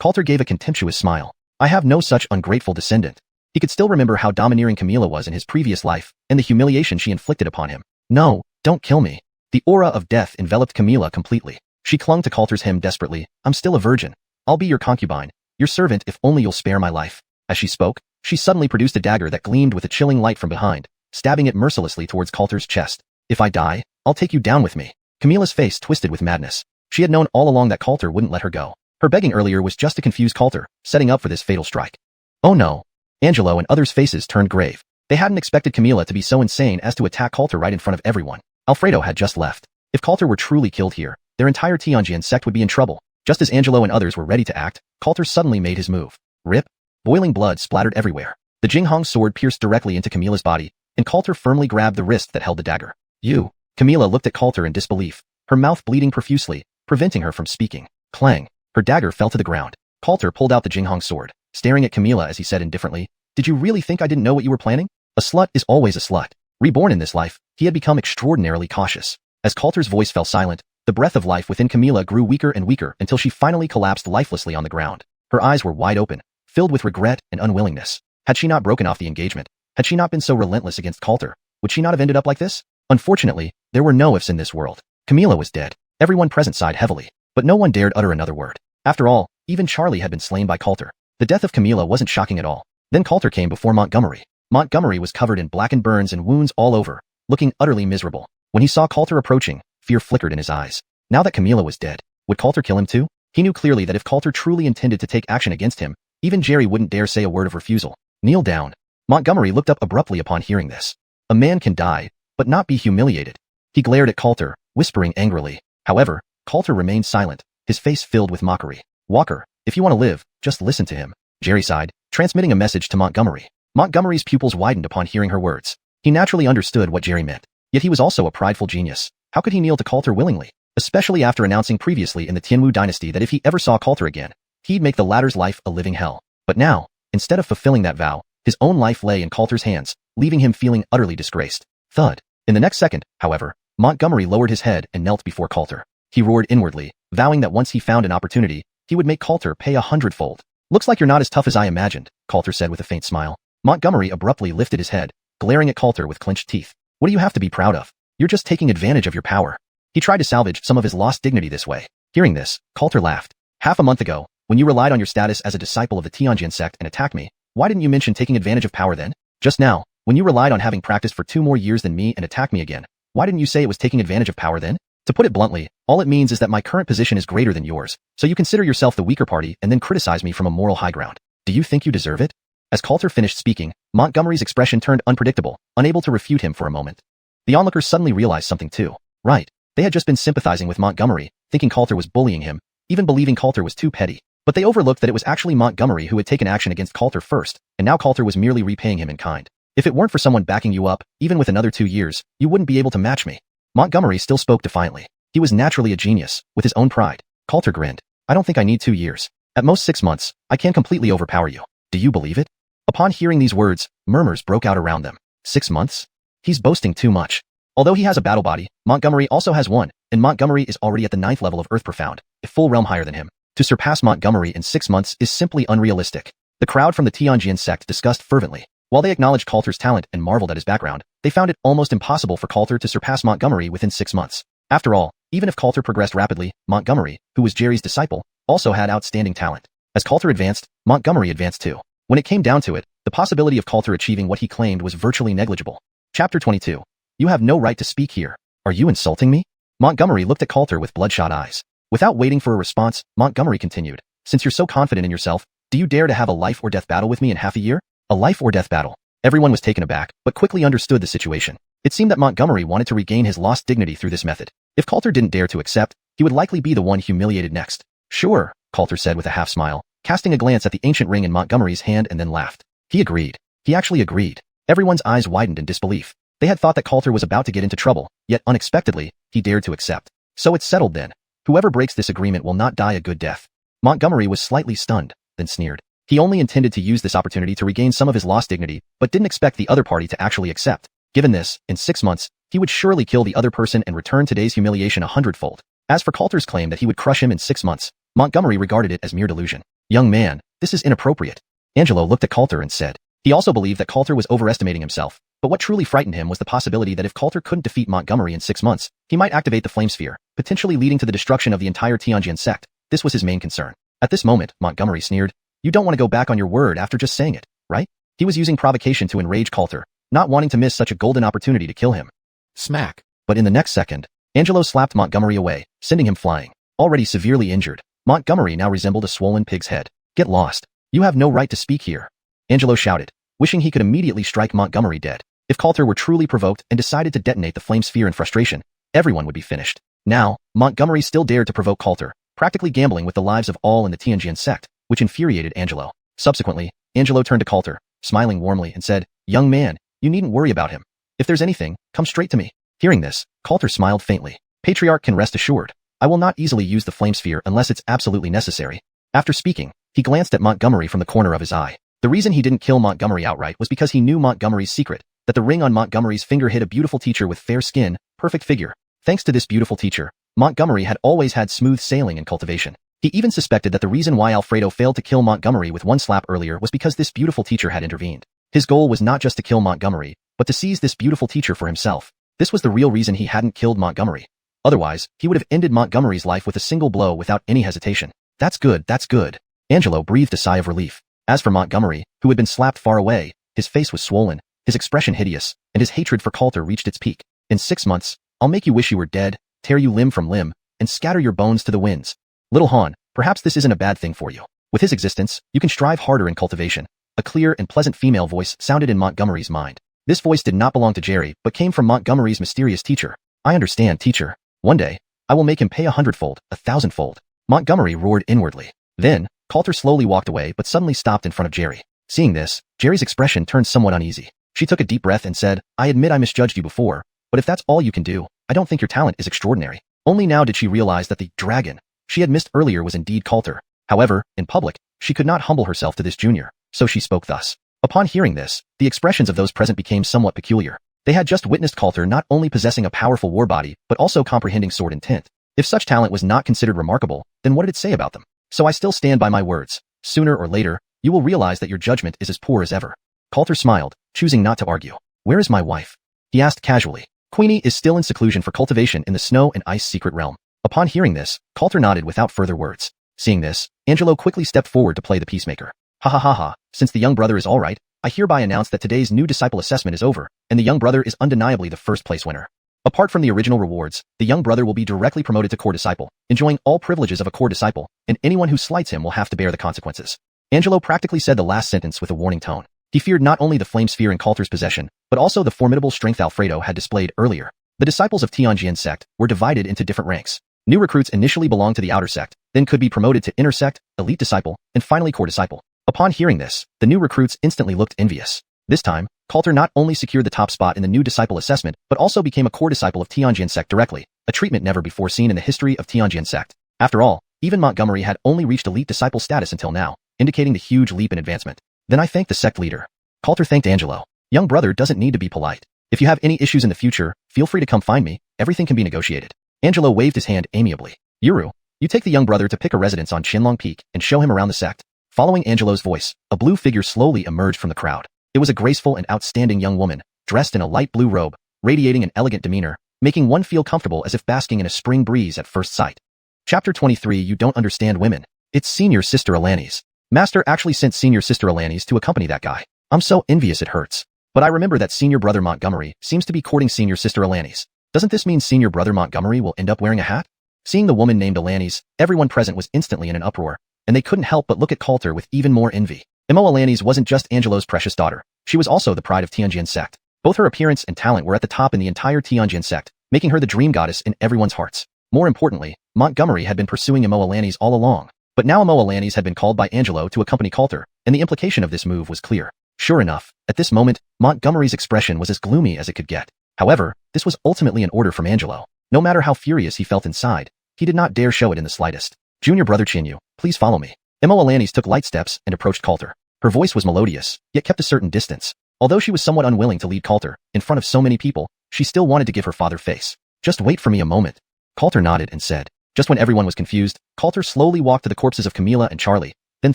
Coulter gave a contemptuous smile. I have no such ungrateful descendant. He could still remember how domineering Camilla was in his previous life, and the humiliation she inflicted upon him. No, don't kill me. The aura of death enveloped Camilla completely. She clung to Coulter's hem desperately. I'm still a virgin. I'll be your concubine, your servant if only you'll spare my life. As she spoke, she suddenly produced a dagger that gleamed with a chilling light from behind, stabbing it mercilessly towards Coulter's chest. If I die, I'll take you down with me. Camilla's face twisted with madness. She had known all along that Coulter wouldn't let her go. Her begging earlier was just to confuse Coulter, setting up for this fatal strike. Oh no. Angelo and others' faces turned grave. They hadn't expected Camilla to be so insane as to attack Coulter right in front of everyone. Alfredo had just left. If Coulter were truly killed here, their entire xiuxian sect would be in trouble. Just as Angelo and others were ready to act, Coulter suddenly made his move. Rip. Boiling blood splattered everywhere. The Jinghong sword pierced directly into Camilla's body, and Coulter firmly grabbed the wrist that held the dagger. You. Camilla looked at Coulter in disbelief, her mouth bleeding profusely, preventing her from speaking. Clang. Her dagger fell to the ground. Coulter pulled out the Jinghong sword, staring at Camilla as he said indifferently, Did you really think I didn't know what you were planning? A slut is always a slut. Reborn in this life, he had become extraordinarily cautious. As Coulter's voice fell silent, the breath of life within Camilla grew weaker and weaker until she finally collapsed lifelessly on the ground. Her eyes were wide open, filled with regret and unwillingness. Had she not broken off the engagement, had she not been so relentless against Coulter, would she not have ended up like this? Unfortunately, there were no ifs in this world. Camilla was dead. Everyone present sighed heavily, but no one dared utter another word. After all, even Charlie had been slain by Coulter. The death of Camilla wasn't shocking at all. Then Coulter came before Montgomery. Montgomery was covered in blackened burns and wounds all over, looking utterly miserable. When he saw Coulter approaching, fear flickered in his eyes. Now that Camilla was dead, would Coulter kill him too? He knew clearly that if Coulter truly intended to take action against him, even Jerry wouldn't dare say a word of refusal. Kneel down. Montgomery looked up abruptly upon hearing this. A man can die, but not be humiliated. He glared at Coulter, whispering angrily. However, Coulter remained silent, his face filled with mockery. Walker, if you want to live, just listen to him. Jerry sighed, transmitting a message to Montgomery. Montgomery's pupils widened upon hearing her words. He naturally understood what Jerry meant. Yet he was also a prideful genius. How could he kneel to Coulter willingly? Especially after announcing previously in the Tianwu dynasty that if he ever saw Coulter again, he'd make the latter's life a living hell. But now, instead of fulfilling that vow, his own life lay in Coulter's hands, leaving him feeling utterly disgraced. Thud. In the next second, however, Montgomery lowered his head and knelt before Coulter. He roared inwardly, vowing that once he found an opportunity, he would make Coulter pay 100-fold. Looks like you're not as tough as I imagined, Coulter said with a faint smile. Montgomery abruptly lifted his head, glaring at Coulter with clenched teeth. What do you have to be proud of? You're just taking advantage of your power. He tried to salvage some of his lost dignity this way. Hearing this, Coulter laughed. Half a month ago, when you relied on your status as a disciple of the xiuxian sect and attacked me, why didn't you mention taking advantage of power then? Just now, when you relied on having practiced for 2 more years than me and attacked me again, why didn't you say it was taking advantage of power then? To put it bluntly, all it means is that my current position is greater than yours, so you consider yourself the weaker party and then criticize me from a moral high ground. Do you think you deserve it? As Coulter finished speaking, Montgomery's expression turned unpredictable, unable to refute him for a moment. The onlookers suddenly realized something too. Right. They had just been sympathizing with Montgomery, thinking Coulter was bullying him, even believing Coulter was too petty. But they overlooked that it was actually Montgomery who had taken action against Coulter first, and now Coulter was merely repaying him in kind. If it weren't for someone backing you up, even with another 2 years, you wouldn't be able to match me. Montgomery still spoke defiantly. He was naturally a genius, with his own pride. Coulter grinned. I don't think I need 2 years. At most 6 months, I can completely overpower you. Do you believe it? Upon hearing these words, murmurs broke out around them. 6 months? He's boasting too much. Although he has a battle body, Montgomery also has one, and Montgomery is already at the 9th level of Earth Profound, a full realm higher than him. To surpass Montgomery in 6 months is simply unrealistic. The crowd from the xiuxian sect discussed fervently. While they acknowledged Coulter's talent and marveled at his background, they found it almost impossible for Coulter to surpass Montgomery within 6 months. After all, even if Coulter progressed rapidly, Montgomery, who was Jerry's disciple, also had outstanding talent. As Coulter advanced, Montgomery advanced too. When it came down to it, the possibility of Coulter achieving what he claimed was virtually negligible. Chapter 22. You have no right to speak here. Are you insulting me? Montgomery looked at Coulter with bloodshot eyes. Without waiting for a response, Montgomery continued. Since you're so confident in yourself, do you dare to have a life or death battle with me in half a year? A life or death battle. Everyone was taken aback, but quickly understood the situation. It seemed that Montgomery wanted to regain his lost dignity through this method. If Coulter didn't dare to accept, he would likely be the one humiliated next. Sure, Coulter said with a half smile, casting a glance at the ancient ring in Montgomery's hand and then laughed. He agreed. He actually agreed. Everyone's eyes widened in disbelief. They had thought that Coulter was about to get into trouble, yet unexpectedly, he dared to accept. So it's settled then. Whoever breaks this agreement will not die a good death. Montgomery was slightly stunned, then sneered. He only intended to use this opportunity to regain some of his lost dignity, but didn't expect the other party to actually accept. Given this, in 6 months, he would surely kill the other person and return today's humiliation 100-fold. As for Coulter's claim that he would crush him in 6 months, Montgomery regarded it as mere delusion. Young man, this is inappropriate. Angelo looked at Coulter and said. He also believed that Coulter was overestimating himself, but what truly frightened him was the possibility that if Coulter couldn't defeat Montgomery in 6 months, he might activate the flame sphere, potentially leading to the destruction of the entire xiuxian sect. This was his main concern. At this moment, Montgomery sneered. You don't want to go back on your word after just saying it, right? He was using provocation to enrage Coulter, not wanting to miss such a golden opportunity to kill him. Smack. But in the next second, Angelo slapped Montgomery away, sending him flying. Already severely injured, Montgomery now resembled a swollen pig's head. Get lost. You have no right to speak here. Angelo shouted, wishing he could immediately strike Montgomery dead. If Coulter were truly provoked and decided to detonate the flame sphere in frustration, everyone would be finished. Now, Montgomery still dared to provoke Coulter, practically gambling with the lives of all in the xiuxian sect, which infuriated Angelo. Subsequently, Angelo turned to Coulter, smiling warmly and said, Young man, you needn't worry about him. If there's anything, come straight to me. Hearing this, Coulter smiled faintly. Patriarch can rest assured. I will not easily use the flame sphere unless it's absolutely necessary. After speaking, he glanced at Montgomery from the corner of his eye. The reason he didn't kill Montgomery outright was because he knew Montgomery's secret, that the ring on Montgomery's finger hid a beautiful teacher with fair skin, perfect figure. Thanks to this beautiful teacher, Montgomery had always had smooth sailing and cultivation. He even suspected that the reason why Alfredo failed to kill Montgomery with one slap earlier was because this beautiful teacher had intervened. His goal was not just to kill Montgomery, but to seize this beautiful teacher for himself. This was the real reason he hadn't killed Montgomery. Otherwise, he would have ended Montgomery's life with a single blow without any hesitation. That's good, that's good. Angelo breathed a sigh of relief. As for Montgomery, who had been slapped far away, his face was swollen, his expression hideous, and his hatred for Coulter reached its peak. In 6 months, I'll make you wish you were dead, tear you limb from limb, and scatter your bones to the winds. Little Han, perhaps this isn't a bad thing for you. With his existence, you can strive harder in cultivation. A clear and pleasant female voice sounded in Montgomery's mind. This voice did not belong to Jerry, but came from Montgomery's mysterious teacher. I understand, teacher. One day, I will make him pay 100-fold, 1,000-fold. Montgomery roared inwardly. Then, Coulter slowly walked away but suddenly stopped in front of Jerry. Seeing this, Jerry's expression turned somewhat uneasy. She took a deep breath and said, I admit I misjudged you before, but if that's all you can do, I don't think your talent is extraordinary. Only now did she realize that the dragon she had missed earlier was indeed Coulter. However, in public, she could not humble herself to this junior, so she spoke thus. Upon hearing this, the expressions of those present became somewhat peculiar. They had just witnessed Coulter not only possessing a powerful war body, but also comprehending sword intent. If such talent was not considered remarkable, then what did it say about them? So I still stand by my words. Sooner or later, you will realize that your judgment is as poor as ever. Coulter smiled, choosing not to argue. Where is my wife? He asked casually. Queenie is still in seclusion for cultivation in the snow and ice secret realm. Upon hearing this, Coulter nodded without further words. Seeing this, Angelo quickly stepped forward to play the peacemaker. Ha ha ha ha, since the young brother is alright, I hereby announce that today's new disciple assessment is over, and the young brother is undeniably the first place winner. Apart from the original rewards, the young brother will be directly promoted to core disciple, enjoying all privileges of a core disciple, and anyone who slights him will have to bear the consequences. Angelo practically said the last sentence with a warning tone. He feared not only the flame sphere in Coulter's possession, but also the formidable strength Alfredo had displayed earlier. The disciples of xiuxian sect were divided into different ranks. New recruits initially belonged to the outer sect, then could be promoted to inner sect, elite disciple, and finally core disciple. Upon hearing this, the new recruits instantly looked envious. This time, Coulter not only secured the top spot in the new disciple assessment, but also became a core disciple of Tianjin sect directly, a treatment never before seen in the history of Tianjin sect. After all, even Montgomery had only reached elite disciple status until now, indicating the huge leap in advancement. Then I thanked the sect leader. Coulter thanked Angelo. Young brother doesn't need to be polite. If you have any issues in the future, feel free to come find me, everything can be negotiated. Angelo waved his hand amiably. Yuru, you take the young brother to pick a residence on Qianlong Peak and show him around the sect. Following Angelo's voice, a blue figure slowly emerged from the crowd. It was a graceful and outstanding young woman, dressed in a light blue robe, radiating an elegant demeanor, making one feel comfortable as if basking in a spring breeze at first sight. Chapter 23. You don't understand women. It's senior sister Alanis. Master actually sent senior sister Alanis to accompany that guy. I'm so envious it hurts. But I remember that senior brother Montgomery seems to be courting senior sister Alanis. Doesn't this mean senior brother Montgomery will end up wearing a hat? Seeing the woman named Alanis, everyone present was instantly in an uproar, and they couldn't help but look at Coulter with even more envy. Mo Alanis wasn't just Angelo's precious daughter. She was also the pride of Tianjin sect. Both her appearance and talent were at the top in the entire Tianjin sect, making her the dream goddess in everyone's hearts. More importantly, Montgomery had been pursuing Mo Alanis all along. But now Mo Alanis had been called by Angelo to accompany Coulter, and the implication of this move was clear. Sure enough, at this moment, Montgomery's expression was as gloomy as it could get. However, this was ultimately an order from Angelo. No matter how furious he felt inside, he did not dare show it in the slightest. Junior brother Chinyu, please follow me. Mo Alanis took light steps and approached Coulter. Her voice was melodious, yet kept a certain distance. Although she was somewhat unwilling to lead Coulter in front of so many people, she still wanted to give her father face. Just wait for me a moment. Coulter nodded and said. Just when everyone was confused, Coulter slowly walked to the corpses of Camila and Charlie, then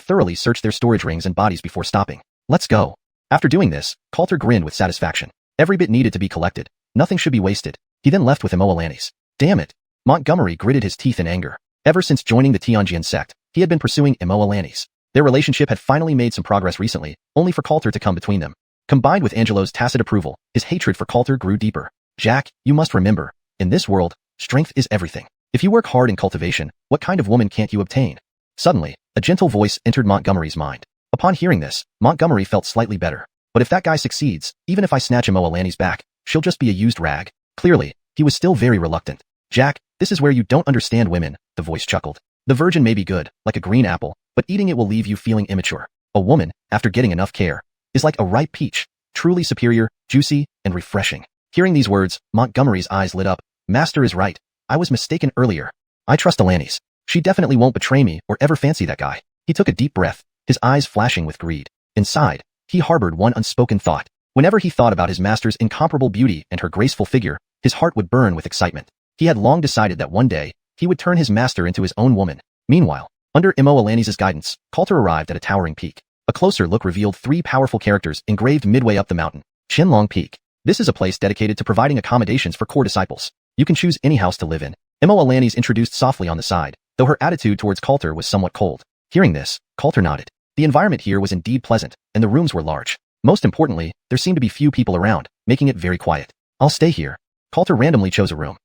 thoroughly searched their storage rings and bodies before stopping. Let's go. After doing this, Coulter grinned with satisfaction. Every bit needed to be collected. Nothing should be wasted. He then left with Mo Alanis. Damn it. Montgomery gritted his teeth in anger. Ever since joining the Tianjin sect, he had been pursuing Mo Alanis. Their relationship had finally made some progress recently, only for Coulter to come between them. Combined with Angelo's tacit approval, his hatred for Coulter grew deeper. Jack, you must remember, in this world, strength is everything. If you work hard in cultivation, what kind of woman can't you obtain? Suddenly, a gentle voice entered Montgomery's mind. Upon hearing this, Montgomery felt slightly better. But if that guy succeeds, even if I snatch Mo Alanis back, she'll just be a used rag. Clearly, he was still very reluctant. Jack, this is where you don't understand women, the voice chuckled. The virgin may be good, like a green apple, but eating it will leave you feeling immature. A woman, after getting enough care, is like a ripe peach, truly superior, juicy, and refreshing. Hearing these words, Montgomery's eyes lit up. Master is right. I was mistaken earlier. I trust Alanis. She definitely won't betray me or ever fancy that guy. He took a deep breath, his eyes flashing with greed. Inside, he harbored one unspoken thought. Whenever he thought about his master's incomparable beauty and her graceful figure, his heart would burn with excitement. He had long decided that one day, he would turn his master into his own woman. Meanwhile, under Mo Alanis' guidance, Coulter arrived at a towering peak. A closer look revealed 3 powerful characters engraved midway up the mountain. Qianlong Peak. This is a place dedicated to providing accommodations for core disciples. You can choose any house to live in. Mo Alanis introduced softly on the side, though her attitude towards Coulter was somewhat cold. Hearing this, Coulter nodded. The environment here was indeed pleasant, and the rooms were large. Most importantly, there seemed to be few people around, making it very quiet. I'll stay here. Coulter randomly chose a room.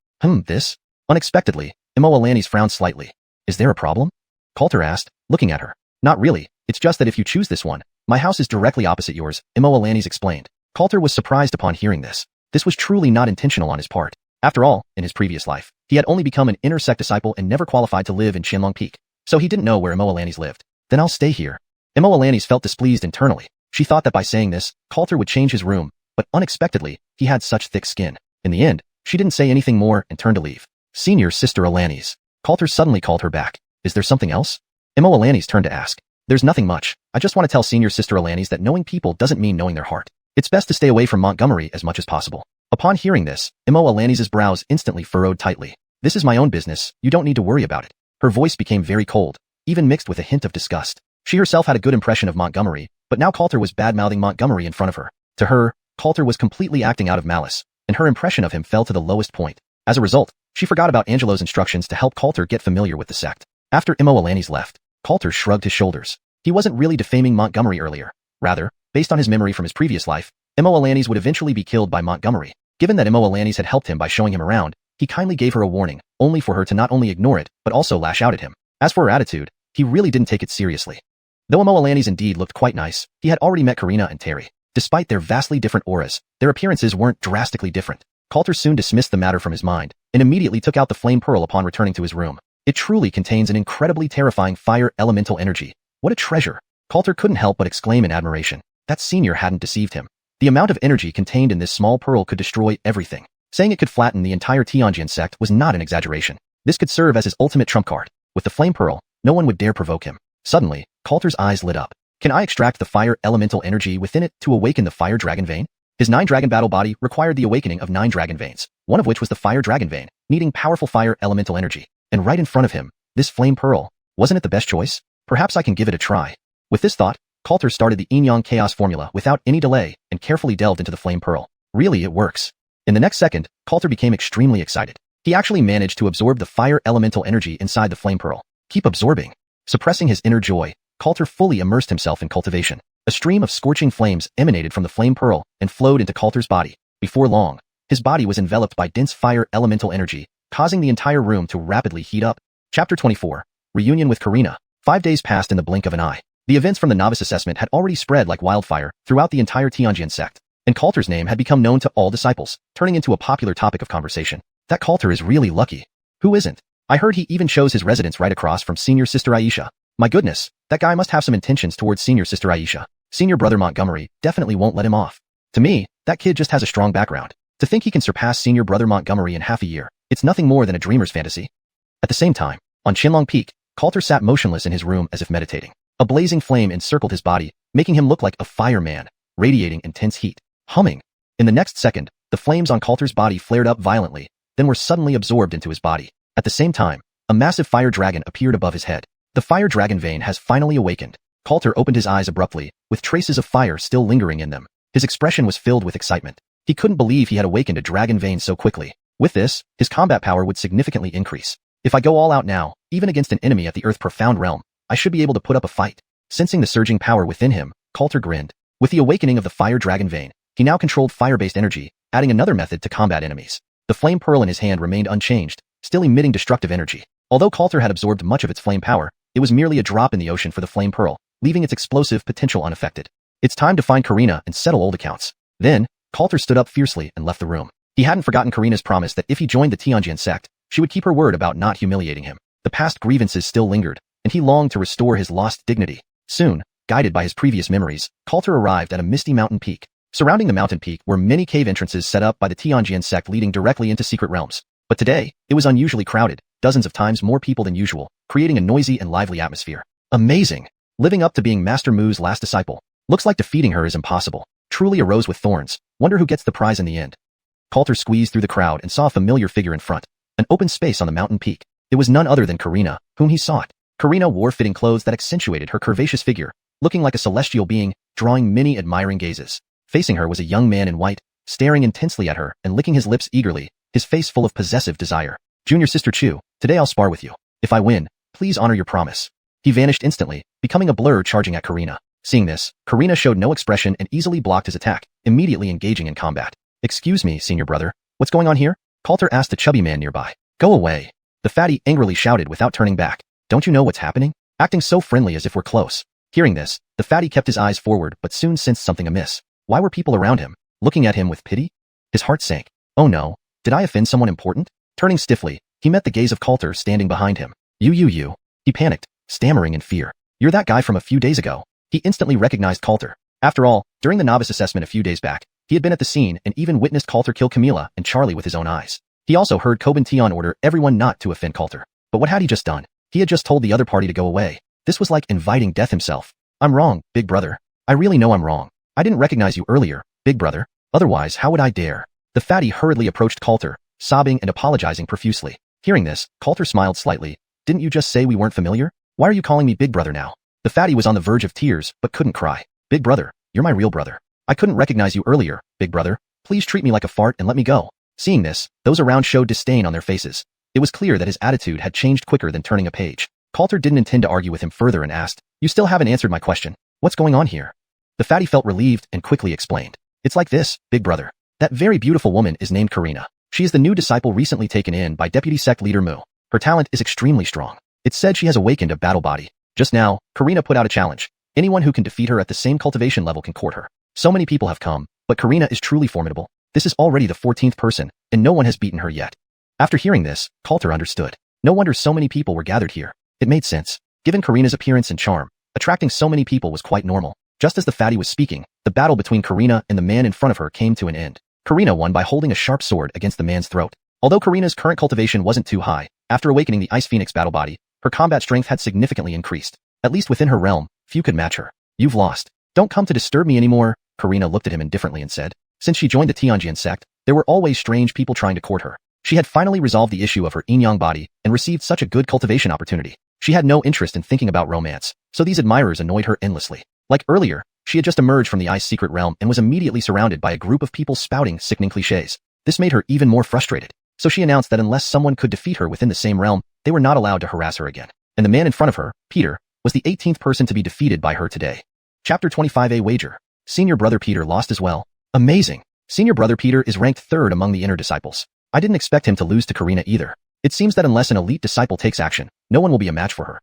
This? Unexpectedly, Mo Alanis frowned slightly. Is there a problem? Coulter asked, looking at her. Not really, it's just that if you choose this one, my house is directly opposite yours, Mo Alanis explained. Coulter was surprised upon hearing this. This was truly not intentional on his part. After all, in his previous life, he had only become an inner sect disciple and never qualified to live in Qianlong Peak, so he didn't know where Mo Alanis lived. Then I'll stay here. Mo Alanis felt displeased internally. She thought that by saying this, Coulter would change his room, but unexpectedly, he had such thick skin. In the end, she didn't say anything more and turned to leave. Senior sister Alanis. Coulter suddenly called her back. Is there something else? Mo Alanis turned to ask. There's nothing much. I just want to tell senior sister Alanis that knowing people doesn't mean knowing their heart. It's best to stay away from Montgomery as much as possible. Upon hearing this, Mo Alanis' brows instantly furrowed tightly. This is my own business, you don't need to worry about it. Her voice became very cold, even mixed with a hint of disgust. She herself had a good impression of Montgomery, but now Coulter was bad-mouthing Montgomery in front of her. To her, Coulter was completely acting out of malice, and her impression of him fell to the lowest point. As a result, she forgot about Angelo's instructions to help Coulter get familiar with the sect. After Mo Alanis left, Coulter shrugged his shoulders. He wasn't really defaming Montgomery earlier. Rather, based on his memory from his previous life, Mo Alanis would eventually be killed by Montgomery. Given that Mo Alanis had helped him by showing him around, he kindly gave her a warning, only for her to not only ignore it, but also lash out at him. As for her attitude, he really didn't take it seriously. Though Mo Alanis indeed looked quite nice, he had already met Karina and Terry. Despite their vastly different auras, their appearances weren't drastically different. Coulter soon dismissed the matter from his mind, and immediately took out the flame pearl upon returning to his room. It truly contains an incredibly terrifying fire elemental energy. What a treasure! Coulter couldn't help but exclaim in admiration. That senior hadn't deceived him. The amount of energy contained in this small pearl could destroy everything. Saying it could flatten the entire xiuxian sect was not an exaggeration. This could serve as his ultimate trump card. With the flame pearl, no one would dare provoke him. Suddenly, Coulter's eyes lit up. Can I extract the fire elemental energy within it to awaken the fire dragon vein? His 9-dragon battle body required the awakening of 9 dragon veins, one of which was the fire dragon vein, needing powerful fire elemental energy. And right in front of him, this flame pearl, wasn't it the best choice? Perhaps I can give it a try. With this thought, Coulter started the yin-yang chaos formula without any delay and carefully delved into the flame pearl. Really, it works. In the next second, Coulter became extremely excited. He actually managed to absorb the fire elemental energy inside the flame pearl. Keep absorbing. Suppressing his inner joy, Coulter fully immersed himself in cultivation. A stream of scorching flames emanated from the flame pearl and flowed into Coulter's body. Before long, his body was enveloped by dense fire elemental energy, causing the entire room to rapidly heat up. Chapter 24. Reunion with Karina. 5 days passed in the blink of an eye. The events from the novice assessment had already spread like wildfire throughout the entire xiuxian sect, and Coulter's name had become known to all disciples, turning into a popular topic of conversation. That Coulter is really lucky. Who isn't? I heard he even chose his residence right across from senior sister Aisha. My goodness, that guy must have some intentions towards senior sister Aisha. Senior brother Montgomery definitely won't let him off. To me, that kid just has a strong background. To think he can surpass senior brother Montgomery in half a year, it's nothing more than a dreamer's fantasy. At the same time, on Qinlong Peak, Coulter sat motionless in his room as if meditating. A blazing flame encircled his body, making him look like a fireman, radiating intense heat. Humming. In the next second, the flames on Coulter's body flared up violently, then were suddenly absorbed into his body. At the same time, a massive fire dragon appeared above his head. The fire dragon vein has finally awakened. Coulter opened his eyes abruptly, with traces of fire still lingering in them. His expression was filled with excitement. He couldn't believe he had awakened a dragon vein so quickly. With this, his combat power would significantly increase. If I go all out now, even against an enemy at the Earth Profound Realm, I should be able to put up a fight. Sensing the surging power within him, Coulter grinned. With the awakening of the fire dragon vein, he now controlled fire-based energy, adding another method to combat enemies. The flame pearl in his hand remained unchanged, still emitting destructive energy. Although Coulter had absorbed much of its flame power, it was merely a drop in the ocean for the flame pearl, leaving its explosive potential unaffected. It's time to find Karina and settle old accounts. Then, Coulter stood up fiercely and left the room. He hadn't forgotten Karina's promise that if he joined the xiuxian sect, she would keep her word about not humiliating him. The past grievances still lingered, and he longed to restore his lost dignity. Soon, guided by his previous memories, Coulter arrived at a misty mountain peak. Surrounding the mountain peak were many cave entrances set up by the xiuxian sect leading directly into secret realms. But today, it was unusually crowded, dozens of times more people than usual, creating a noisy and lively atmosphere. Amazing! Living up to being Master Mu's last disciple. Looks like defeating her is impossible. Truly a rose with thorns. Wonder who gets the prize in the end. Coulter squeezed through the crowd and saw a familiar figure in front. An open space on the mountain peak. It was none other than Karina, whom he sought. Karina wore fitting clothes that accentuated her curvaceous figure, looking like a celestial being, drawing many admiring gazes. Facing her was a young man in white, staring intensely at her and licking his lips eagerly, his face full of possessive desire. Junior Sister Chu, today I'll spar with you. If I win, please honor your promise. He vanished instantly, becoming a blur charging at Karina. Seeing this, Karina showed no expression and easily blocked his attack, immediately engaging in combat. Excuse me, senior brother. What's going on here? Coulter asked the chubby man nearby. Go away. The fatty angrily shouted without turning back. Don't you know what's happening? Acting so friendly as if we're close. Hearing this, the fatty kept his eyes forward but soon sensed something amiss. Why were people around him, looking at him with pity? His heart sank. Oh no, did I offend someone important? Turning stiffly, he met the gaze of Coulter standing behind him. You. He panicked, stammering in fear. You're that guy from a few days ago. He instantly recognized Coulter. After all, during the novice assessment a few days back, he had been at the scene and even witnessed Coulter kill Camila and Charlie with his own eyes. He also heard Koban Tion order everyone not to offend Coulter. But what had he just done? He had just told the other party to go away. This was like inviting death himself. I'm wrong, big brother. I really know I'm wrong. I didn't recognize you earlier, big brother. Otherwise, how would I dare? The fatty hurriedly approached Coulter, sobbing and apologizing profusely. Hearing this, Coulter smiled slightly. Didn't you just say we weren't familiar? Why are you calling me big brother now? The fatty was on the verge of tears, but couldn't cry. Big brother, you're my real brother. I couldn't recognize you earlier, big brother. Please treat me like a fart and let me go. Seeing this, those around showed disdain on their faces. It was clear that his attitude had changed quicker than turning a page. Coulter didn't intend to argue with him further and asked, You still haven't answered my question. What's going on here? The fatty felt relieved and quickly explained. It's like this, big brother. That very beautiful woman is named Karina. She is the new disciple recently taken in by Deputy Sect Leader Mu. Her talent is extremely strong. It's said she has awakened a battle body. Just now, Karina put out a challenge. Anyone who can defeat her at the same cultivation level can court her. So many people have come, but Karina is truly formidable. This is already the 14th person, and no one has beaten her yet. After hearing this, Coulter understood. No wonder so many people were gathered here. It made sense. Given Karina's appearance and charm, attracting so many people was quite normal. Just as the fatty was speaking, the battle between Karina and the man in front of her came to an end. Karina won by holding a sharp sword against the man's throat. Although Karina's current cultivation wasn't too high, after awakening the Ice Phoenix battle body, her combat strength had significantly increased. At least within her realm, few could match her. You've lost. Don't come to disturb me anymore. Karina looked at him indifferently and said. Since she joined the xiuxian sect, there were always strange people trying to court her. She had finally resolved the issue of her yin-yang body and received such a good cultivation opportunity. She had no interest in thinking about romance, so these admirers annoyed her endlessly. Like earlier, she had just emerged from the ice secret realm and was immediately surrounded by a group of people spouting sickening cliches. This made her even more frustrated, so she announced that unless someone could defeat her within the same realm, they were not allowed to harass her again. And the man in front of her, Peter, was the 18th person to be defeated by her today. Chapter 25A Wager. Senior brother Peter lost as well. Amazing. Senior brother Peter is ranked 3rd among the inner disciples. I didn't expect him to lose to Karina either. It seems that unless an elite disciple takes action, no one will be a match for her.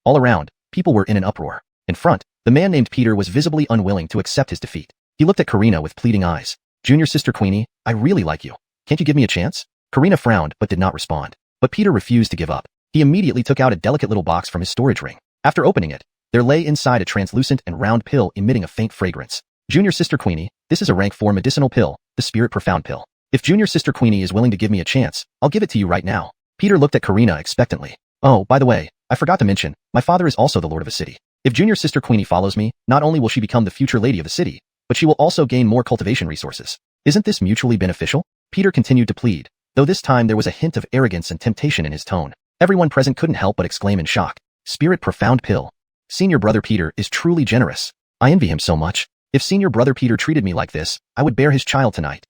All around, people were in an uproar. In front, the man named Peter was visibly unwilling to accept his defeat. He looked at Karina with pleading eyes. Junior sister Queenie, I really like you. Can't you give me a chance? Karina frowned but did not respond. But Peter refused to give up. He immediately took out a delicate little box from his storage ring. After opening it, there lay inside a translucent and round pill emitting a faint fragrance. Junior sister Queenie, this is a rank 4 medicinal pill, the Spirit Profound pill. If Junior sister Queenie is willing to give me a chance, I'll give it to you right now. Peter looked at Karina expectantly. Oh, by the way, I forgot to mention, my father is also the lord of a city. If Junior sister Queenie follows me, not only will she become the future lady of the city, but she will also gain more cultivation resources. Isn't this mutually beneficial? Peter continued to plead, though this time there was a hint of arrogance and temptation in his tone. Everyone present couldn't help but exclaim in shock. Spirit Profound pill. Senior brother Peter is truly generous. I envy him so much. If senior brother Peter treated me like this, I would bear his child tonight.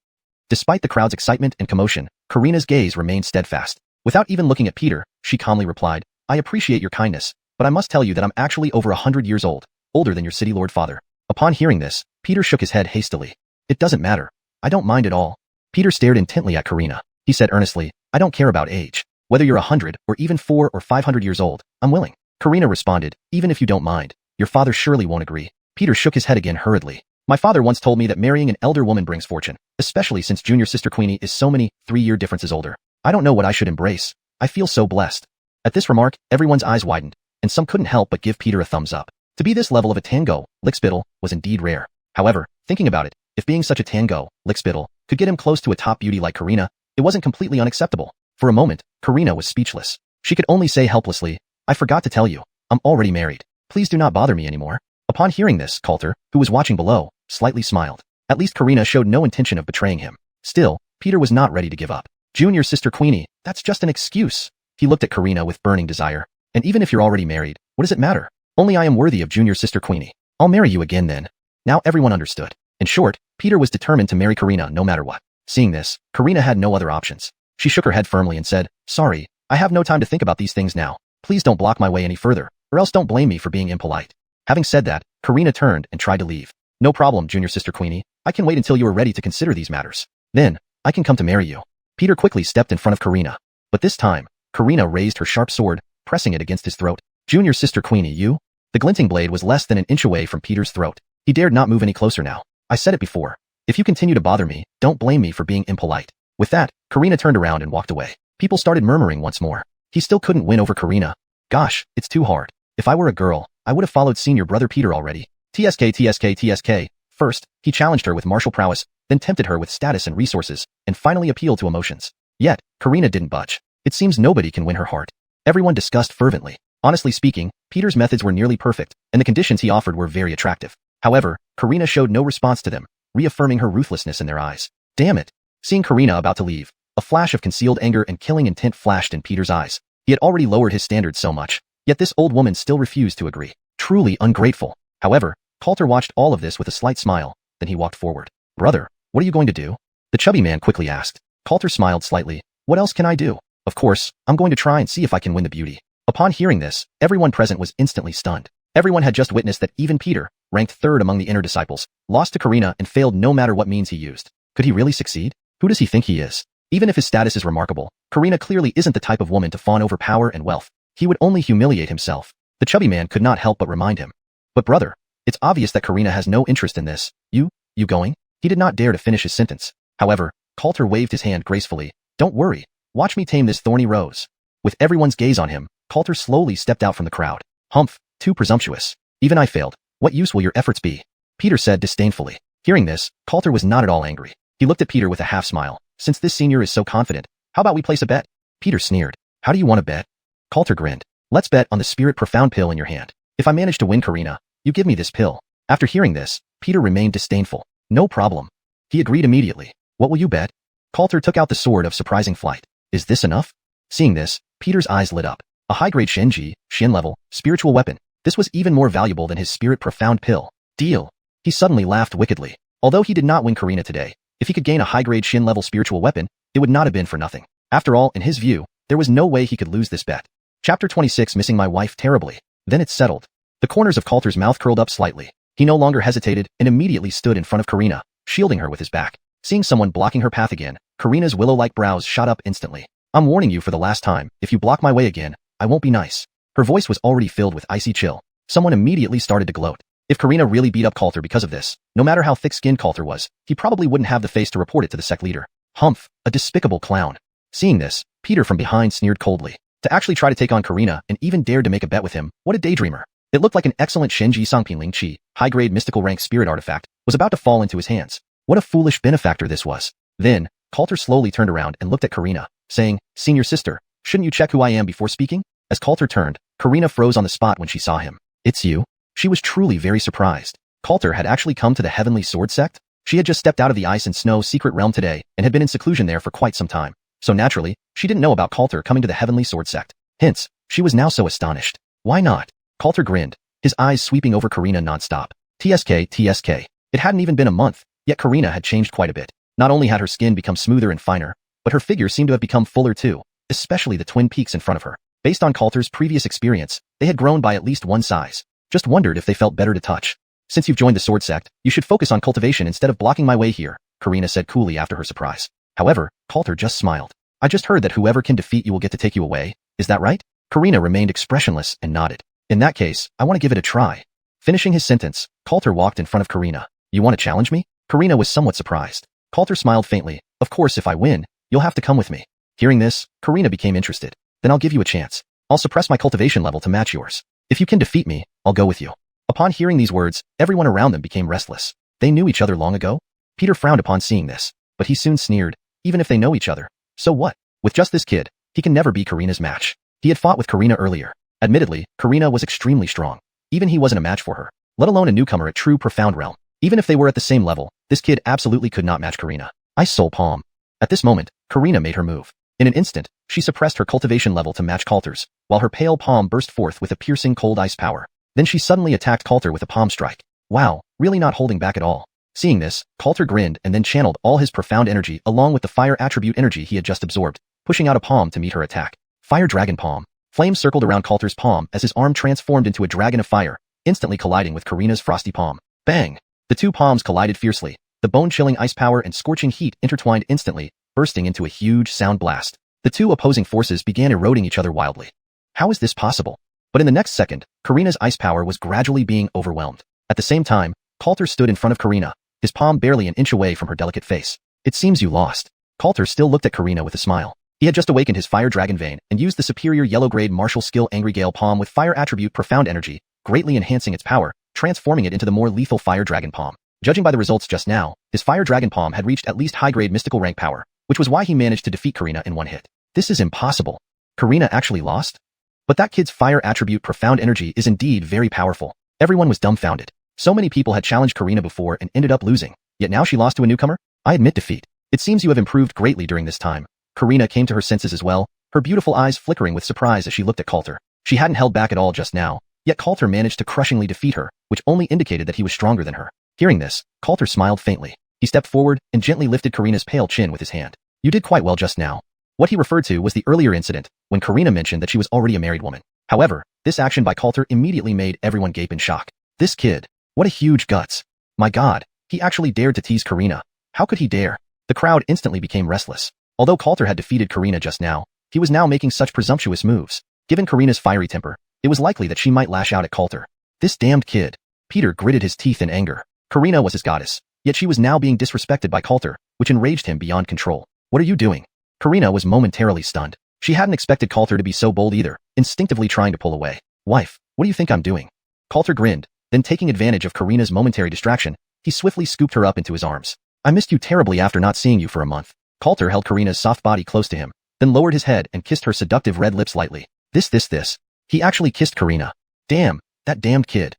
Despite the crowd's excitement and commotion, Karina's gaze remained steadfast. Without even looking at Peter, she calmly replied, I appreciate your kindness, but I must tell you that I'm actually over 100 years old, older than your city lord father. Upon hearing this, Peter shook his head hastily. It doesn't matter. I don't mind at all. Peter stared intently at Karina. He said earnestly, I don't care about age. Whether you're 100 or even 400 or 500 years old, I'm willing. Karina responded, even if you don't mind, your father surely won't agree. Peter shook his head again hurriedly. My father once told me that marrying an elder woman brings fortune, especially since junior sister Queenie is so many 3-year differences older. I don't know what I should embrace. I feel so blessed. At this remark, everyone's eyes widened, and some couldn't help but give Peter a thumbs up. To be this level of a tango, lickspittle, was indeed rare. However, thinking about it, if being such a tango, lickspittle, could get him close to a top beauty like Karina, it wasn't completely unacceptable. For a moment, Karina was speechless. She could only say helplessly, I forgot to tell you, I'm already married. Please do not bother me anymore. Upon hearing this, Coulter, who was watching below, slightly smiled. At least Karina showed no intention of betraying him. Still, Peter was not ready to give up. Junior sister Queenie, that's just an excuse. He looked at Karina with burning desire. And even if you're already married, what does it matter? Only I am worthy of junior sister Queenie. I'll marry you again then. Now everyone understood. In short, Peter was determined to marry Karina no matter what. Seeing this, Karina had no other options. She shook her head firmly and said, sorry, I have no time to think about these things now. Please don't block my way any further, or else don't blame me for being impolite. Having said that, Karina turned and tried to leave. No problem, junior sister Queenie. I can wait until you are ready to consider these matters. Then, I can come to marry you. Peter quickly stepped in front of Karina. But this time, Karina raised her sharp sword, pressing it against his throat. Junior sister Queenie, you? The glinting blade was less than an inch away from Peter's throat. He dared not move any closer now. I said it before. If you continue to bother me, don't blame me for being impolite. With that, Karina turned around and walked away. People started murmuring once more. He still couldn't win over Karina. Gosh, it's too hard. If I were a girl, I would have followed senior brother Peter already. TSK. First, he challenged her with martial prowess, then tempted her with status and resources, and finally appealed to emotions. Yet, Karina didn't budge. It seems nobody can win her heart. Everyone discussed fervently. Honestly speaking, Peter's methods were nearly perfect, and the conditions he offered were very attractive. However, Karina showed no response to them, reaffirming her ruthlessness in their eyes. Damn it! Seeing Karina about to leave, a flash of concealed anger and killing intent flashed in Peter's eyes. He had already lowered his standards so much, yet this old woman still refused to agree. Truly ungrateful. However, Coulter watched all of this with a slight smile, then he walked forward. Brother, what are you going to do? The chubby man quickly asked. Coulter smiled slightly. What else can I do? Of course, I'm going to try and see if I can win the beauty. Upon hearing this, everyone present was instantly stunned. Everyone had just witnessed that even Peter, ranked 3rd among the inner disciples, lost to Karina and failed no matter what means he used. Could he really succeed? Who does he think he is? Even if his status is remarkable, Karina clearly isn't the type of woman to fawn over power and wealth. He would only humiliate himself. The chubby man could not help but remind him. But brother, it's obvious that Karina has no interest in this. You going? He did not dare to finish his sentence. However, Coulter waved his hand gracefully. Don't worry. Watch me tame this thorny rose. With everyone's gaze on him, Coulter slowly stepped out from the crowd. Humph, too presumptuous. Even I failed. What use will your efforts be? Peter said disdainfully. Hearing this, Coulter was not at all angry. He looked at Peter with a half smile. Since this senior is so confident, how about we place a bet? Peter sneered. How do you want to bet? Coulter grinned. Let's bet on the spirit profound pill in your hand. If I manage to win Karina, you give me this pill. After hearing this, Peter remained disdainful. No problem. He agreed immediately. What will you bet? Coulter took out the sword of surprising flight. Is this enough? Seeing this, Peter's eyes lit up. A high-grade xiuxian level, spiritual weapon. This was even more valuable than his spirit profound pill. Deal. He suddenly laughed wickedly. Although he did not win Karina today, if he could gain a high-grade xian level spiritual weapon, it would not have been for nothing. After all, in his view, there was no way he could lose this bet. Chapter 26 Missing my wife terribly. Then it's settled. The corners of Coulter's mouth curled up slightly. He no longer hesitated and immediately stood in front of Karina, shielding her with his back. Seeing someone blocking her path again, Karina's willow-like brows shot up instantly. I'm warning you for the last time, if you block my way again, I won't be nice. Her voice was already filled with icy chill. Someone immediately started to gloat. If Karina really beat up Coulter because of this, no matter how thick-skinned Coulter was, he probably wouldn't have the face to report it to the sect leader. Humph, a despicable clown. Seeing this, Peter from behind sneered coldly. To actually try to take on Karina and even dared to make a bet with him, what a daydreamer. It looked like an excellent Shenji Sangpinling Qi, high-grade mystical rank spirit artifact, was about to fall into his hands. What a foolish benefactor this was. Then, Coulter slowly turned around and looked at Karina, saying, Senior sister, shouldn't you check who I am before speaking? As Coulter turned, Karina froze on the spot when she saw him. It's you? She was truly very surprised. Coulter had actually come to the Heavenly Sword Sect? She had just stepped out of the Ice and Snow secret realm today and had been in seclusion there for quite some time. So naturally, she didn't know about Coulter coming to the Heavenly Sword Sect. Hence, she was now so astonished. Why not? Coulter grinned, his eyes sweeping over Karina nonstop. TSK. It hadn't even been a month, yet Karina had changed quite a bit. Not only had her skin become smoother and finer, but her figure seemed to have become fuller too, especially the twin peaks in front of her. Based on Coulter's previous experience, they had grown by at least one size. Just wondered if they felt better to touch. Since you've joined the Sword Sect, you should focus on cultivation instead of blocking my way here, Karina said coolly after her surprise. However, Coulter just smiled. I just heard that whoever can defeat you will get to take you away. Is that right? Karina remained expressionless and nodded. In that case, I want to give it a try. Finishing his sentence, Coulter walked in front of Karina. You want to challenge me? Karina was somewhat surprised. Coulter smiled faintly. Of course, if I win, you'll have to come with me. Hearing this, Karina became interested. Then I'll give you a chance. I'll suppress my cultivation level to match yours. If you can defeat me, I'll go with you. Upon hearing these words, everyone around them became restless. They knew each other long ago? Peter frowned upon seeing this, but he soon sneered. Even if they know each other, so what? With just this kid, he can never be Karina's match. He had fought with Karina earlier. Admittedly, Karina was extremely strong. Even he wasn't a match for her, let alone a newcomer at true profound realm. Even if they were at the same level, this kid absolutely could not match Karina. Ice Soul Palm. At this moment, Karina made her move. In an instant, she suppressed her cultivation level to match Coulter's, while her pale palm burst forth with a piercing cold ice power. Then she suddenly attacked Coulter with a palm strike. Wow, really not holding back at all. Seeing this, Coulter grinned and then channeled all his profound energy along with the fire attribute energy he had just absorbed, pushing out a palm to meet her attack. Fire Dragon Palm. Flames circled around Coulter's palm as his arm transformed into a dragon of fire, instantly colliding with Karina's frosty palm. Bang! The two palms collided fiercely. The bone-chilling ice power and scorching heat intertwined instantly, bursting into a huge sound blast. The two opposing forces began eroding each other wildly. How is this possible? But in the next second, Karina's ice power was gradually being overwhelmed. At the same time, Coulter stood in front of Karina, his palm barely an inch away from her delicate face. It seems you lost. Coulter still looked at Karina with a smile. He had just awakened his Fire Dragon Vein and used the superior yellow-grade martial skill Angry Gale Palm with fire attribute Profound Energy, greatly enhancing its power, transforming it into the more lethal Fire Dragon Palm. Judging by the results just now, his Fire Dragon Palm had reached at least high-grade mystical rank power, which was why he managed to defeat Karina in one hit. This is impossible. Karina actually lost? But that kid's fire attribute Profound Energy is indeed very powerful. Everyone was dumbfounded. So many people had challenged Karina before and ended up losing, yet now she lost to a newcomer? I admit defeat. It seems you have improved greatly during this time. Karina came to her senses as well, her beautiful eyes flickering with surprise as she looked at Coulter. She hadn't held back at all just now, yet Coulter managed to crushingly defeat her, which only indicated that he was stronger than her. Hearing this, Coulter smiled faintly. He stepped forward and gently lifted Karina's pale chin with his hand. You did quite well just now. What he referred to was the earlier incident, when Karina mentioned that she was already a married woman. However, this action by Coulter immediately made everyone gape in shock. This kid, what a huge guts. My god, he actually dared to tease Karina. How could he dare? The crowd instantly became restless. Although Coulter had defeated Karina just now, he was now making such presumptuous moves. Given Karina's fiery temper, it was likely that she might lash out at Coulter. This damned kid. Peter gritted his teeth in anger. Karina was his goddess, yet she was now being disrespected by Coulter, which enraged him beyond control. What are you doing? Karina was momentarily stunned. She hadn't expected Coulter to be so bold either, instinctively trying to pull away. Wife, what do you think I'm doing? Coulter grinned, then taking advantage of Karina's momentary distraction, he swiftly scooped her up into his arms. I missed you terribly after not seeing you for a month. Coulter held Karina's soft body close to him, then lowered his head and kissed her seductive red lips lightly. This. He actually kissed Karina. Damn, that damned kid.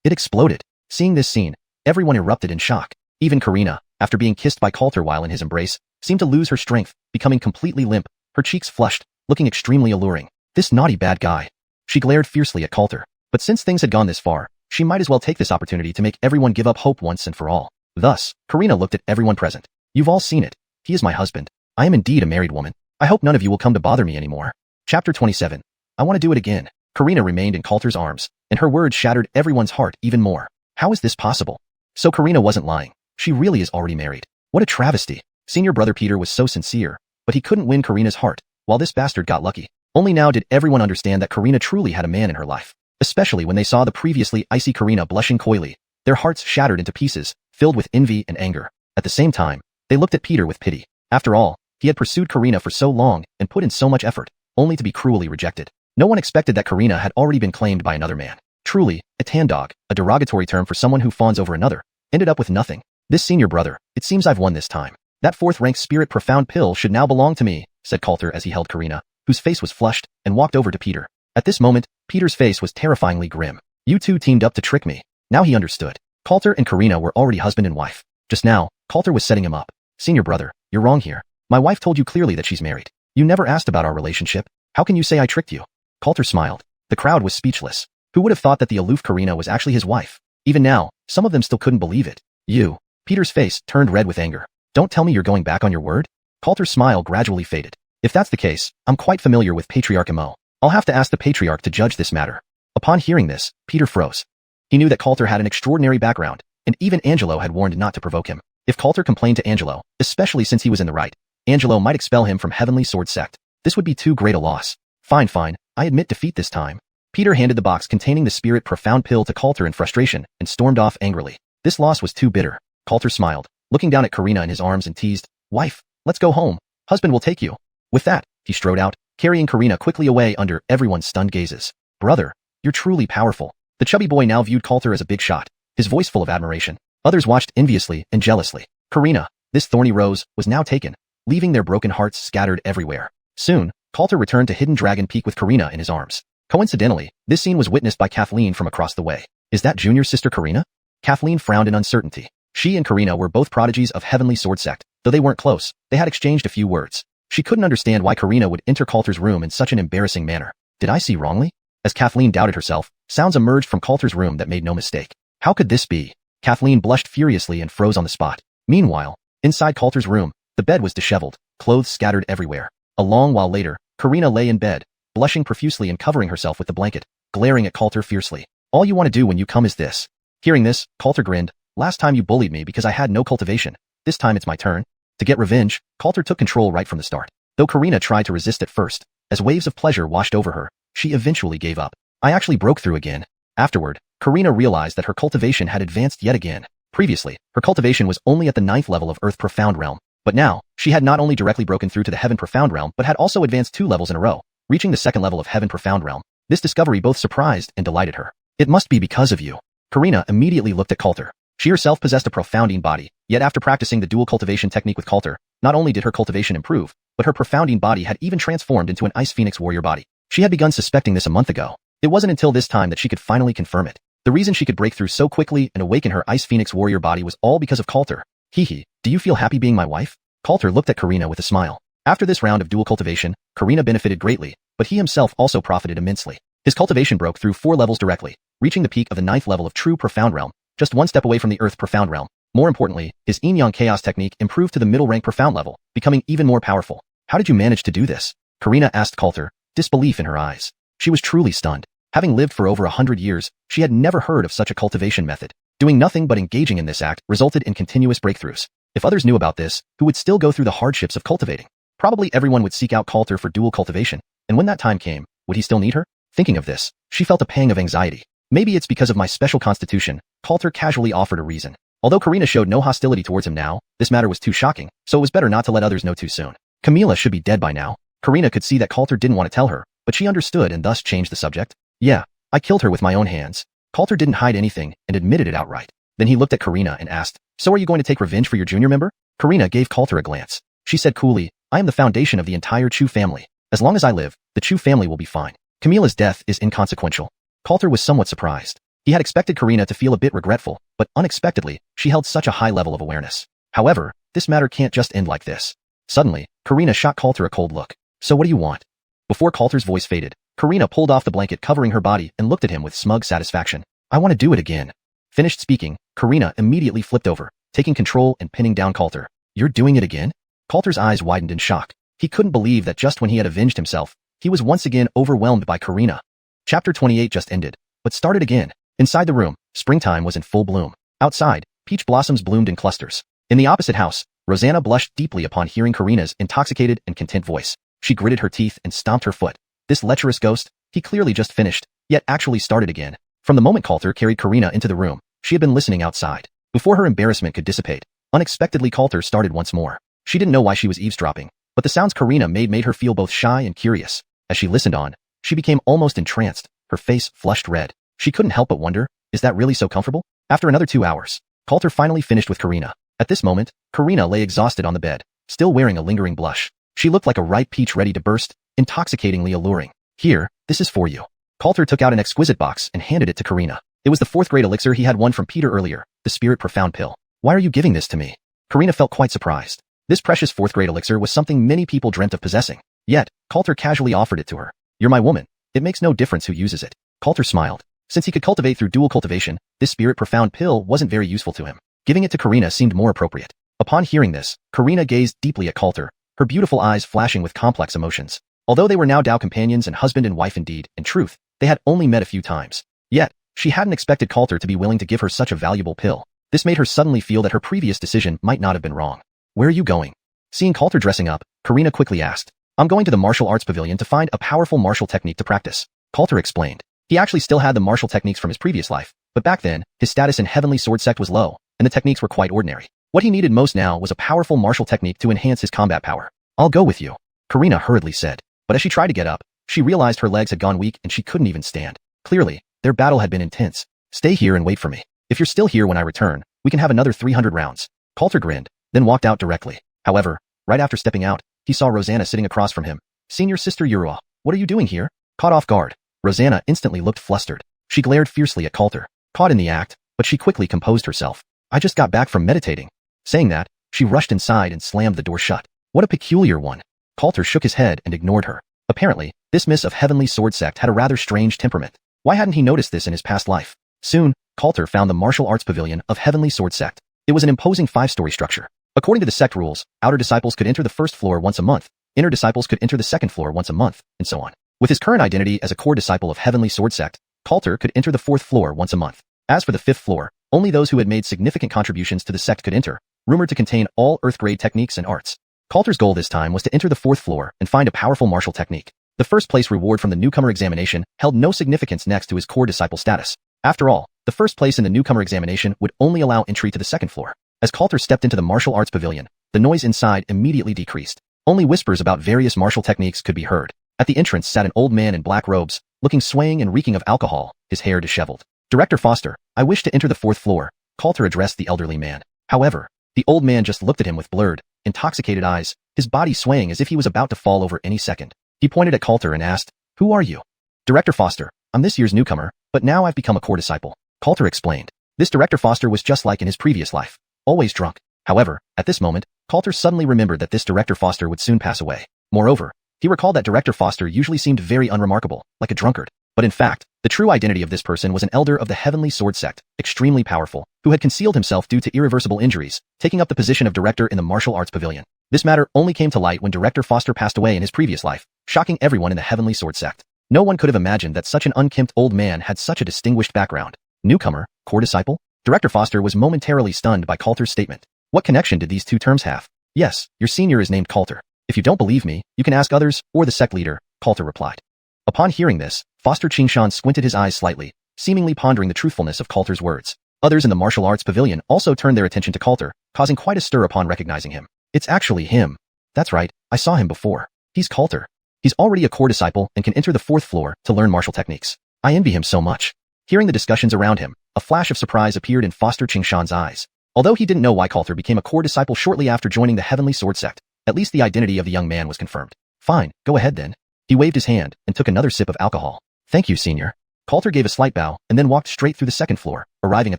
It exploded. Seeing this scene, everyone erupted in shock. Even Karina, after being kissed by Coulter while in his embrace, seemed to lose her strength, becoming completely limp, her cheeks flushed, looking extremely alluring. This naughty bad guy. She glared fiercely at Coulter. But since things had gone this far, she might as well take this opportunity to make everyone give up hope once and for all. Thus, Karina looked at everyone present. You've all seen it. He is my husband. I am indeed a married woman. I hope none of you will come to bother me anymore. Chapter 27. I want to do it again. Karina remained in Coulter's arms, and her words shattered everyone's heart even more. How is this possible? So Karina wasn't lying. She really is already married. What a travesty. Senior brother Peter was so sincere, but he couldn't win Karina's heart, while this bastard got lucky. Only now did everyone understand that Karina truly had a man in her life. Especially when they saw the previously icy Karina blushing coyly, their hearts shattered into pieces, filled with envy and anger. At the same time, they looked at Peter with pity. After all, he had pursued Karina for so long and put in so much effort, only to be cruelly rejected. No one expected that Karina had already been claimed by another man. Truly, a tan dog, a derogatory term for someone who fawns over another, ended up with nothing. This senior brother, it seems I've won this time. That fourth-rank spirit profound pill should now belong to me, said Coulter as he held Karina, whose face was flushed, and walked over to Peter. At this moment, Peter's face was terrifyingly grim. You two teamed up to trick me. Now he understood. Coulter and Karina were already husband and wife. Just now, Coulter was setting him up. Senior brother, you're wrong here. My wife told you clearly that she's married. You never asked about our relationship. How can you say I tricked you? Coulter smiled. The crowd was speechless. Who would have thought that the aloof Karina was actually his wife? Even now, some of them still couldn't believe it. You. Peter's face turned red with anger. Don't tell me you're going back on your word? Coulter's smile gradually faded. If that's the case, I'm quite familiar with Patriarch Mo. I'll have to ask the Patriarch to judge this matter. Upon hearing this, Peter froze. He knew that Coulter had an extraordinary background, and even Angelo had warned not to provoke him. If Coulter complained to Angelo, especially since he was in the right, Angelo might expel him from Heavenly Sword Sect. This would be too great a loss. Fine, I admit defeat this time. Peter handed the box containing the spirit profound pill to Coulter in frustration and stormed off angrily. This loss was too bitter. Coulter smiled, looking down at Karina in his arms and teased, Wife, let's go home. Husband will take you. With that, he strode out, carrying Karina quickly away under everyone's stunned gazes. Brother, you're truly powerful. The chubby boy now viewed Coulter as a big shot, his voice full of admiration. Others watched enviously and jealously. Karina, this thorny rose, was now taken, leaving their broken hearts scattered everywhere. Soon, Coulter returned to Hidden Dragon Peak with Karina in his arms. Coincidentally, this scene was witnessed by Kathleen from across the way. Is that Junior's sister Karina? Kathleen frowned in uncertainty. She and Karina were both prodigies of Heavenly Sword Sect. Though they weren't close, they had exchanged a few words. She couldn't understand why Karina would enter Coulter's room in such an embarrassing manner. Did I see wrongly? As Kathleen doubted herself, sounds emerged from Coulter's room that made no mistake. How could this be? Kathleen blushed furiously and froze on the spot. Meanwhile, inside Coulter's room, the bed was disheveled, clothes scattered everywhere. A long while later, Karina lay in bed, blushing profusely and covering herself with the blanket, glaring at Coulter fiercely. All you want to do when you come is this. Hearing this, Coulter grinned. Last time you bullied me because I had no cultivation. This time it's my turn. To get revenge, Coulter took control right from the start. Though Karina tried to resist at first, as waves of pleasure washed over her, she eventually gave up. I actually broke through again. Afterward, Karina realized that her cultivation had advanced yet again. Previously, her cultivation was only at the 9th level of Earth Profound Realm, but now, she had not only directly broken through to the Heaven Profound Realm but had also advanced 2 levels in a row, reaching the 2nd level of Heaven Profound Realm. This discovery both surprised and delighted her. It must be because of you. Karina immediately looked at Coulter. She herself possessed a profounding body, yet after practicing the dual cultivation technique with Coulter, not only did her cultivation improve, but her profounding body had even transformed into an Ice Phoenix warrior body. She had begun suspecting this a month ago. It wasn't until this time that she could finally confirm it. The reason she could break through so quickly and awaken her Ice Phoenix warrior body was all because of Coulter. Hee, do you feel happy being my wife? Coulter looked at Karina with a smile. After this round of dual cultivation, Karina benefited greatly, but he himself also profited immensely. His cultivation broke through 4 levels directly, reaching the peak of the 9th level of True Profound Realm, just 1 step away from the Earth Profound Realm. More importantly, his Yin-Yang Chaos technique improved to the middle rank Profound level, becoming even more powerful. How did you manage to do this? Karina asked Coulter, disbelief in her eyes. She was truly stunned. Having lived for over 100 years, she had never heard of such a cultivation method. Doing nothing but engaging in this act resulted in continuous breakthroughs. If others knew about this, who would still go through the hardships of cultivating? Probably everyone would seek out Coulter for dual cultivation, and when that time came, would he still need her? Thinking of this, she felt a pang of anxiety. Maybe it's because of my special constitution, Coulter casually offered a reason. Although Karina showed no hostility towards him now, this matter was too shocking, so it was better not to let others know too soon. Camila should be dead by now. Karina could see that Coulter didn't want to tell her, but she understood and thus changed the subject. Yeah, I killed her with my own hands. Coulter didn't hide anything and admitted it outright. Then he looked at Karina and asked, so are you going to take revenge for your junior member? Karina gave Coulter a glance. She said coolly, I am the foundation of the entire Chu family. As long as I live, the Chu family will be fine. Camila's death is inconsequential. Coulter was somewhat surprised. He had expected Karina to feel a bit regretful, but unexpectedly, she held such a high level of awareness. However, this matter can't just end like this. Suddenly, Karina shot Coulter a cold look. So what do you want? Before Coulter's voice faded, Karina pulled off the blanket covering her body and looked at him with smug satisfaction. I want to do it again. Finished speaking, Karina immediately flipped over, taking control and pinning down Coulter. You're doing it again? Coulter's eyes widened in shock. He couldn't believe that just when he had avenged himself, he was once again overwhelmed by Karina. Chapter 28 just ended, but started again. Inside the room, springtime was in full bloom. Outside, peach blossoms bloomed in clusters. In the opposite house, Rosanna blushed deeply upon hearing Karina's intoxicated and content voice. She gritted her teeth and stomped her foot. This lecherous ghost, he clearly just finished, yet actually started again. From the moment Coulter carried Karina into the room, she had been listening outside. Before her embarrassment could dissipate, unexpectedly Coulter started once more. She didn't know why she was eavesdropping, but the sounds Karina made her feel both shy and curious. As she listened on, she became almost entranced, her face flushed red. She couldn't help but wonder, is that really so comfortable? After another 2 hours, Coulter finally finished with Karina. At this moment, Karina lay exhausted on the bed, still wearing a lingering blush. She looked like a ripe peach ready to burst, intoxicatingly alluring. Here, this is for you. Coulter took out an exquisite box and handed it to Karina. It was the 4th grade elixir he had won from Peter earlier, the Spirit Profound Pill. Why are you giving this to me? Karina felt quite surprised. This precious 4th grade elixir was something many people dreamt of possessing. Yet, Coulter casually offered it to her. You're my woman. It makes no difference who uses it. Coulter smiled. Since he could cultivate through dual cultivation, this Spirit Profound Pill wasn't very useful to him. Giving it to Karina seemed more appropriate. Upon hearing this, Karina gazed deeply at Coulter, her beautiful eyes flashing with complex emotions. Although they were now Dao companions and husband and wife indeed, in truth, they had only met a few times. Yet, she hadn't expected Coulter to be willing to give her such a valuable pill. This made her suddenly feel that her previous decision might not have been wrong. Where are you going? Seeing Coulter dressing up, Karina quickly asked. I'm going to the martial arts pavilion to find a powerful martial technique to practice. Coulter explained. He actually still had the martial techniques from his previous life, but back then, his status in Heavenly Sword Sect was low, and the techniques were quite ordinary. What he needed most now was a powerful martial technique to enhance his combat power. I'll go with you, Karina hurriedly said. But as she tried to get up, she realized her legs had gone weak and she couldn't even stand. Clearly, their battle had been intense. Stay here and wait for me. If you're still here when I return, we can have another 300 rounds. Coulter grinned, then walked out directly. However, right after stepping out, he saw Rosanna sitting across from him. Senior Sister Yurua, what are you doing here? Caught off guard, Rosanna instantly looked flustered. She glared fiercely at Coulter, caught in the act, but she quickly composed herself. I just got back from meditating. Saying that, she rushed inside and slammed the door shut. What a peculiar one. Coulter shook his head and ignored her. Apparently, this Miss of Heavenly Sword Sect had a rather strange temperament. Why hadn't he noticed this in his past life? Soon, Coulter found the Martial Arts Pavilion of Heavenly Sword Sect. It was an imposing 5-story structure. According to the sect rules, outer disciples could enter the first floor once a month, inner disciples could enter the second floor once a month, and so on. With his current identity as a core disciple of Heavenly Sword Sect, Coulter could enter the 4th floor once a month. As for the 5th floor, only those who had made significant contributions to the sect could enter, rumored to contain all Earth-grade techniques and arts. Coulter's goal this time was to enter the 4th floor and find a powerful martial technique. The first place reward from the newcomer examination held no significance next to his core disciple status. After all, the first place in the newcomer examination would only allow entry to the 2nd floor. As Coulter stepped into the martial arts pavilion, the noise inside immediately decreased. Only whispers about various martial techniques could be heard. At the entrance sat an old man in black robes, looking swaying and reeking of alcohol, his hair disheveled. Director Foster, I wish to enter the 4th floor, Coulter addressed the elderly man. However, the old man just looked at him with blurred, intoxicated eyes, his body swaying as if he was about to fall over any second. He pointed at Coulter and asked, Who are you? Director Foster, I'm this year's newcomer, but now I've become a core disciple. Coulter explained. This Director Foster was just like in his previous life, always drunk. However, at this moment, Coulter suddenly remembered that this Director Foster would soon pass away. Moreover, he recalled that Director Foster usually seemed very unremarkable, like a drunkard. But in fact, the true identity of this person was an elder of the Heavenly Sword Sect, extremely powerful, who had concealed himself due to irreversible injuries, taking up the position of director in the martial arts pavilion. This matter only came to light when Director Foster passed away in his previous life, shocking everyone in the Heavenly Sword Sect. No one could have imagined that such an unkempt old man had such a distinguished background. Newcomer, core disciple? Director Foster was momentarily stunned by Coulter's statement. What connection did these two terms have? Yes, your senior is named Coulter. If you don't believe me, you can ask others, or the sect leader, Coulter replied. Upon hearing this, Foster Qingshan squinted his eyes slightly, seemingly pondering the truthfulness of Coulter's words. Others in the martial arts pavilion also turned their attention to Coulter, causing quite a stir upon recognizing him. It's actually him. That's right, I saw him before. He's Coulter. He's already a core disciple and can enter the 4th floor to learn martial techniques. I envy him so much. Hearing the discussions around him, a flash of surprise appeared in Foster Qingshan's eyes. Although he didn't know why Coulter became a core disciple shortly after joining the Heavenly Sword Sect, at least the identity of the young man was confirmed. Fine, go ahead then. He waved his hand and took another sip of alcohol. Thank you, senior. Coulter gave a slight bow and then walked straight through the 2nd floor, arriving at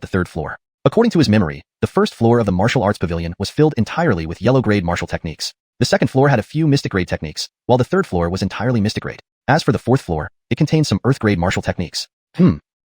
the 3rd floor. According to his memory, the 1st floor of the martial arts pavilion was filled entirely with yellow-grade martial techniques. The 2nd floor had a few mystic-grade techniques, while the 3rd floor was entirely mystic-grade. As for the 4th floor, it contained some earth-grade martial techniques.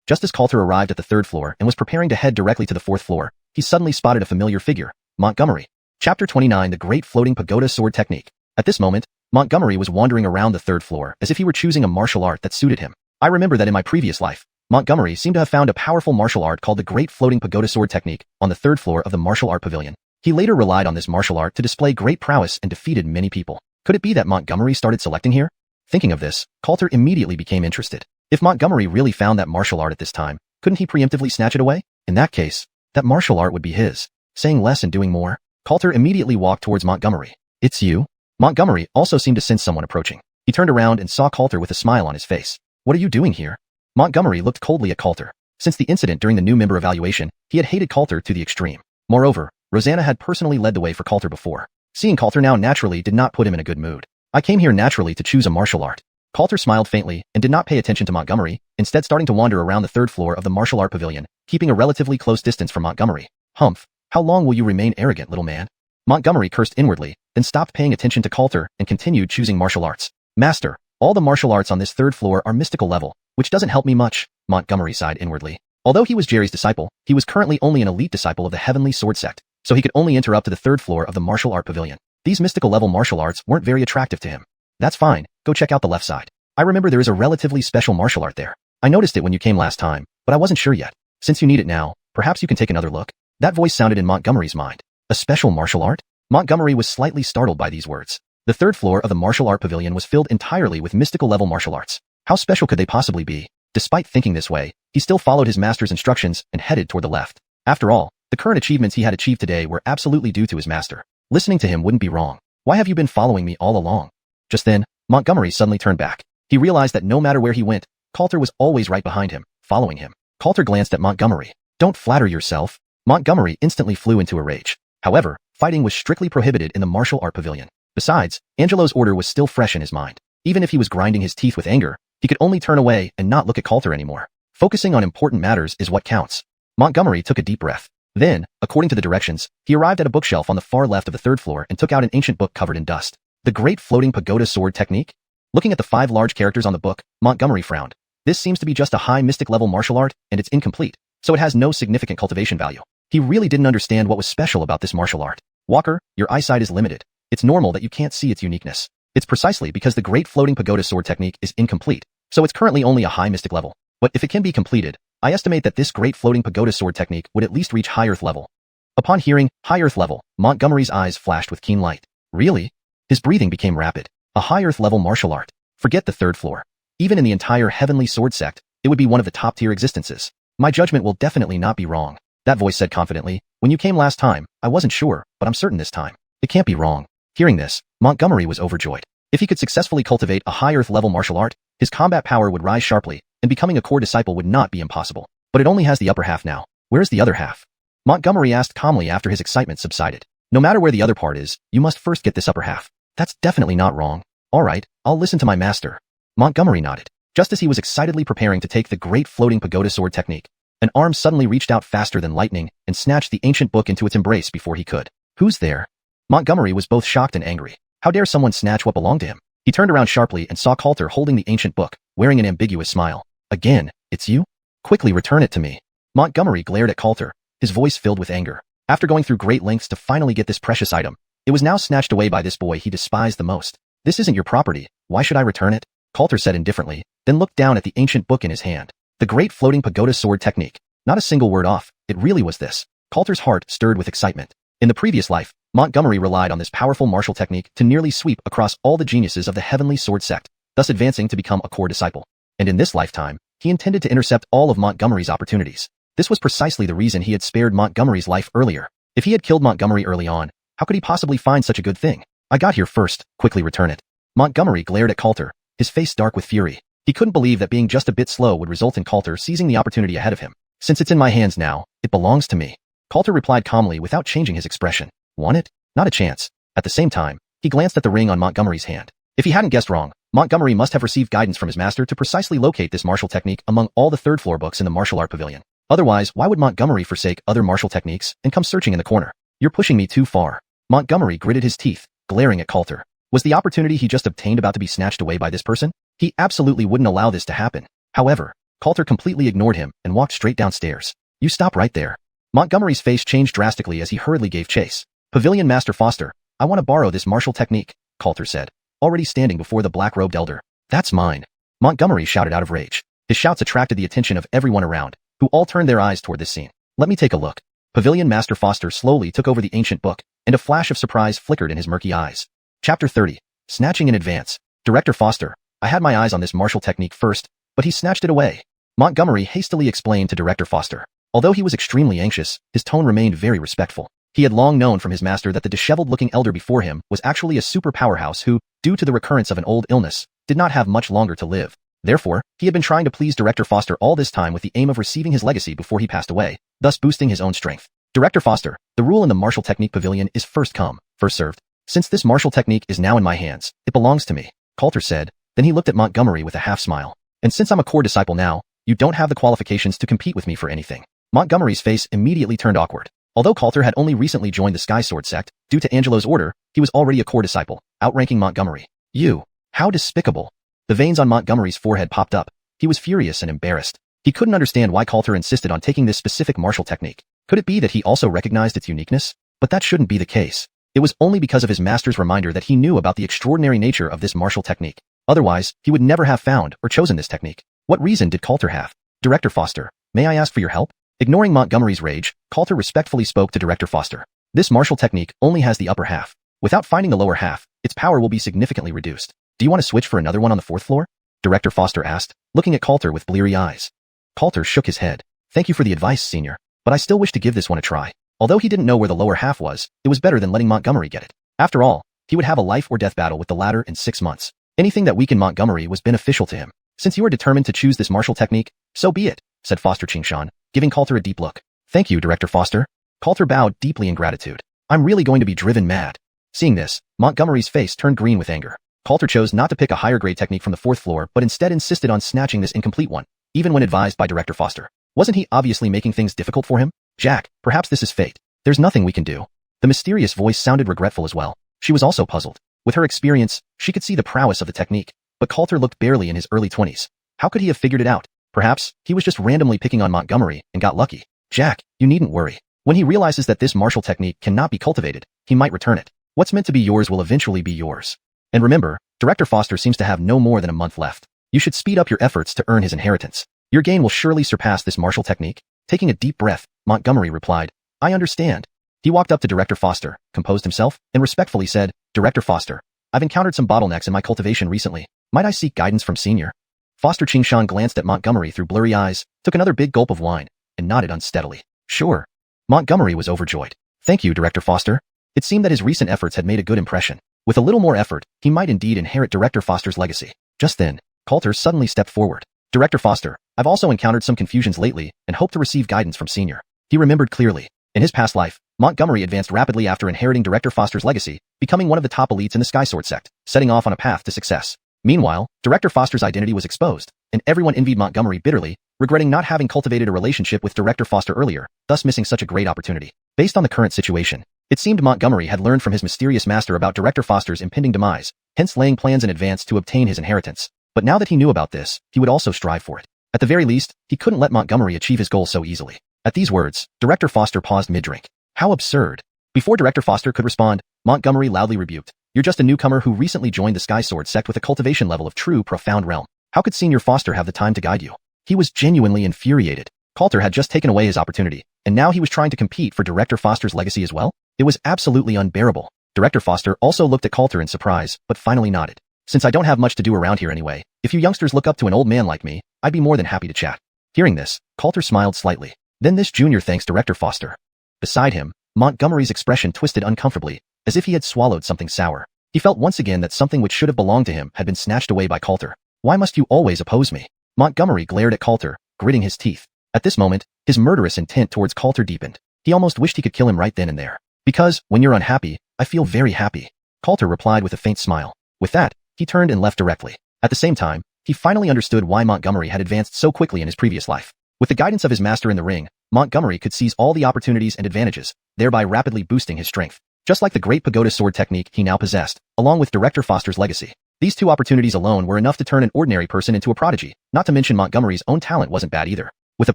Just as Coulter arrived at the 3rd floor and was preparing to head directly to the 4th floor, he suddenly spotted a familiar figure, Montgomery. Chapter 29 The Great Floating Pagoda Sword Technique. At this moment, Montgomery was wandering around the 3rd floor as if he were choosing a martial art that suited him. I remember that in my previous life, Montgomery seemed to have found a powerful martial art called the Great Floating Pagoda Sword Technique on the 3rd floor of the martial art pavilion. He later relied on this martial art to display great prowess and defeated many people. Could it be that Montgomery started selecting here? Thinking of this, Coulter immediately became interested. If Montgomery really found that martial art at this time, couldn't he preemptively snatch it away? In that case, that martial art would be his. Saying less and doing more, Coulter immediately walked towards Montgomery. It's you? Montgomery also seemed to sense someone approaching. He turned around and saw Coulter with a smile on his face. What are you doing here? Montgomery looked coldly at Coulter. Since the incident during the new member evaluation, he had hated Coulter to the extreme. Moreover, Rosanna had personally led the way for Coulter before. Seeing Coulter now naturally did not put him in a good mood. I came here naturally to choose a martial art. Coulter smiled faintly and did not pay attention to Montgomery, instead starting to wander around the 3rd floor of the martial art pavilion, keeping a relatively close distance from Montgomery. Humph, how long will you remain arrogant, little man? Montgomery cursed inwardly, then stopped paying attention to Coulter and continued choosing martial arts. Master, all the martial arts on this 3rd floor are mystical level, which doesn't help me much, Montgomery sighed inwardly. Although he was Jerry's disciple, he was currently only an elite disciple of the Heavenly Sword Sect, so he could only enter up to the 3rd floor of the martial art pavilion. These mystical level martial arts weren't very attractive to him. That's fine, go check out the left side. I remember there is a relatively special martial art there. I noticed it when you came last time, but I wasn't sure yet. Since you need it now, perhaps you can take another look. That voice sounded in Montgomery's mind. A special martial art? Montgomery was slightly startled by these words. The 3rd floor of the martial art pavilion was filled entirely with mystical level martial arts. How special could they possibly be? Despite thinking this way, he still followed his master's instructions and headed toward the left. After all, the current achievements he had achieved today were absolutely due to his master. Listening to him wouldn't be wrong. Why have you been following me all along? Just then, Montgomery suddenly turned back. He realized that no matter where he went, Coulter was always right behind him, following him. Coulter glanced at Montgomery. Don't flatter yourself. Montgomery instantly flew into a rage. However, fighting was strictly prohibited in the martial art pavilion. Besides, Angelo's order was still fresh in his mind. Even if he was grinding his teeth with anger, he could only turn away and not look at Coulter anymore. Focusing on important matters is what counts. Montgomery took a deep breath. Then, according to the directions, he arrived at a bookshelf on the far left of the 3rd floor and took out an ancient book covered in dust. The Great Floating Pagoda Sword Technique? Looking at the 5 large characters on the book, Montgomery frowned. This seems to be just a high mystic level martial art, and it's incomplete, so it has no significant cultivation value. He really didn't understand what was special about this martial art. Walker, your eyesight is limited. It's normal that you can't see its uniqueness. It's precisely because the Great Floating Pagoda Sword Technique is incomplete, so it's currently only a high mystic level. But if it can be completed, I estimate that this Great Floating Pagoda Sword Technique would at least reach High Earth level. Upon hearing High Earth level, Montgomery's eyes flashed with keen light. Really? His breathing became rapid. A High Earth level martial art. Forget the 3rd floor. Even in the entire Heavenly Sword Sect, it would be one of the top-tier existences. My judgment will definitely not be wrong. That voice said confidently. When you came last time, I wasn't sure, but I'm certain this time. It can't be wrong. Hearing this, Montgomery was overjoyed. If he could successfully cultivate a High Earth level martial art, his combat power would rise sharply, and becoming a core disciple would not be impossible. But it only has the upper half now. Where's the other half? Montgomery asked calmly after his excitement subsided. No matter where the other part is, you must first get this upper half. That's definitely not wrong. All right, I'll listen to my master. Montgomery nodded. Just as he was excitedly preparing to take the Great Floating Pagoda Sword Technique, an arm suddenly reached out faster than lightning and snatched the ancient book into its embrace before he could. Who's there? Montgomery was both shocked and angry. How dare someone snatch what belonged to him? He turned around sharply and saw Coulter holding the ancient book, wearing an ambiguous smile. Again, it's you? Quickly return it to me. Montgomery glared at Coulter, his voice filled with anger. After going through great lengths to finally get this precious item, it was now snatched away by this boy he despised the most. This isn't your property. Why should I return it? Coulter said indifferently, then looked down at the ancient book in his hand. The Great Floating Pagoda Sword Technique. Not a single word off. It really was this. Coulter's heart stirred with excitement. In the previous life, Montgomery relied on this powerful martial technique to nearly sweep across all the geniuses of the Heavenly Sword Sect, thus advancing to become a core disciple. And in this lifetime, he intended to intercept all of Montgomery's opportunities. This was precisely the reason he had spared Montgomery's life earlier. If he had killed Montgomery early on, how could he possibly find such a good thing? I got here first, quickly return it. Montgomery glared at Coulter, his face dark with fury. He couldn't believe that being just a bit slow would result in Coulter seizing the opportunity ahead of him. Since it's in my hands now, it belongs to me. Coulter replied calmly without changing his expression. Want it? Not a chance. At the same time, he glanced at the ring on Montgomery's hand. If he hadn't guessed wrong, Montgomery must have received guidance from his master to precisely locate this martial technique among all the third-floor books in the martial art pavilion. Otherwise, why would Montgomery forsake other martial techniques and come searching in the corner? You're pushing me too far. Montgomery gritted his teeth, glaring at Coulter. Was the opportunity he just obtained about to be snatched away by this person? He absolutely wouldn't allow this to happen. However, Coulter completely ignored him and walked straight downstairs. You stop right there. Montgomery's face changed drastically as he hurriedly gave chase. Pavilion Master Foster, I want to borrow this martial technique, Coulter said, already standing before the black-robed elder. That's mine. Montgomery shouted out of rage. His shouts attracted the attention of everyone around, who all turned their eyes toward this scene. Let me take a look. Pavilion Master Foster slowly took over the ancient book, and a flash of surprise flickered in his murky eyes. Chapter 30. Snatching in advance. Director Foster, I had my eyes on this martial technique first, but he snatched it away. Montgomery hastily explained to Director Foster. Although he was extremely anxious, his tone remained very respectful. He had long known from his master that the disheveled-looking elder before him was actually a super powerhouse who, due to the recurrence of an old illness, did not have much longer to live. Therefore, he had been trying to please Director Foster all this time with the aim of receiving his legacy before he passed away, thus boosting his own strength. Director Foster, the rule in the martial technique pavilion is first come, first served. Since this martial technique is now in my hands, it belongs to me, Coulter said. Then he looked at Montgomery with a half-smile. And since I'm a core disciple now, you don't have the qualifications to compete with me for anything. Montgomery's face immediately turned awkward. Although Coulter had only recently joined the Sky Sword sect, due to Angelo's order, he was already a core disciple, outranking Montgomery. You. How despicable. The veins on Montgomery's forehead popped up. He was furious and embarrassed. He couldn't understand why Coulter insisted on taking this specific martial technique. Could it be that he also recognized its uniqueness? But that shouldn't be the case. It was only because of his master's reminder that he knew about the extraordinary nature of this martial technique. Otherwise, he would never have found or chosen this technique. What reason did Coulter have? Director Foster, may I ask for your help? Ignoring Montgomery's rage, Coulter respectfully spoke to Director Foster. This martial technique only has the upper half. Without finding the lower half, its power will be significantly reduced. Do you want to switch for another one on the fourth floor? Director Foster asked, looking at Coulter with bleary eyes. Coulter shook his head. Thank you for the advice, Senior, but I still wish to give this one a try. Although he didn't know where the lower half was, it was better than letting Montgomery get it. After all, he would have a life or death battle with the latter in 6 months. Anything that weakened Montgomery was beneficial to him. Since you are determined to choose this martial technique, so be it, said Foster xiuxian, giving Coulter a deep look. Thank you, Director Foster. Coulter bowed deeply in gratitude. I'm really going to be driven mad. Seeing this, Montgomery's face turned green with anger. Coulter chose not to pick a higher grade technique from the fourth floor but instead insisted on snatching this incomplete one, even when advised by Director Foster. Wasn't he obviously making things difficult for him? Jack, perhaps this is fate. There's nothing we can do. The mysterious voice sounded regretful as well. She was also puzzled. With her experience, she could see the prowess of the technique, but Coulter looked barely in his early 20s. How could he have figured it out? Perhaps, he was just randomly picking on Montgomery and got lucky. Jack, you needn't worry. When he realizes that this martial technique cannot be cultivated, he might return it. What's meant to be yours will eventually be yours. And remember, Director Foster seems to have no more than a month left. You should speed up your efforts to earn his inheritance. Your gain will surely surpass this martial technique. Taking a deep breath, Montgomery replied, I understand. He walked up to Director Foster, composed himself, and respectfully said, Director Foster, I've encountered some bottlenecks in my cultivation recently. Might I seek guidance from Senior? Foster xiuxian glanced at Montgomery through blurry eyes, took another big gulp of wine, and nodded unsteadily. Sure. Montgomery was overjoyed. Thank you, Director Foster. It seemed that his recent efforts had made a good impression. With a little more effort, he might indeed inherit Director Foster's legacy. Just then, Coulter suddenly stepped forward. Director Foster, I've also encountered some confusions lately and hope to receive guidance from Senior. He remembered clearly. In his past life, Montgomery advanced rapidly after inheriting Director Foster's legacy, becoming one of the top elites in the Sky Sword sect, setting off on a path to success. Meanwhile, Director Foster's identity was exposed, and everyone envied Montgomery bitterly, regretting not having cultivated a relationship with Director Foster earlier, thus missing such a great opportunity. Based on the current situation, it seemed Montgomery had learned from his mysterious master about Director Foster's impending demise, hence laying plans in advance to obtain his inheritance. But now that he knew about this, he would also strive for it. At the very least, he couldn't let Montgomery achieve his goal so easily. At these words, Director Foster paused mid-drink. How absurd. Before Director Foster could respond, Montgomery loudly rebuked. You're just a newcomer who recently joined the Sky Sword sect with a cultivation level of true profound realm. How could Senior Foster have the time to guide you? He was genuinely infuriated. Coulter had just taken away his opportunity, and now he was trying to compete for Director Foster's legacy as well? It was absolutely unbearable. Director Foster also looked at Coulter in surprise, but finally nodded. Since I don't have much to do around here anyway, if you youngsters look up to an old man like me, I'd be more than happy to chat. Hearing this, Coulter smiled slightly. Then this junior thanks Director Foster. Beside him, Montgomery's expression twisted uncomfortably, as if he had swallowed something sour. He felt once again that something which should have belonged to him had been snatched away by Coulter. Why must you always oppose me? Montgomery glared at Coulter, gritting his teeth. At this moment, his murderous intent towards Coulter deepened. He almost wished he could kill him right then and there. Because, when you're unhappy, I feel very happy. Coulter replied with a faint smile. With that, he turned and left directly. At the same time, he finally understood why Montgomery had advanced so quickly in his previous life. With the guidance of his master in the ring, Montgomery could seize all the opportunities and advantages, thereby rapidly boosting his strength. Just like the great pagoda sword technique he now possessed, along with Director Foster's legacy. These two opportunities alone were enough to turn an ordinary person into a prodigy, not to mention Montgomery's own talent wasn't bad either. With a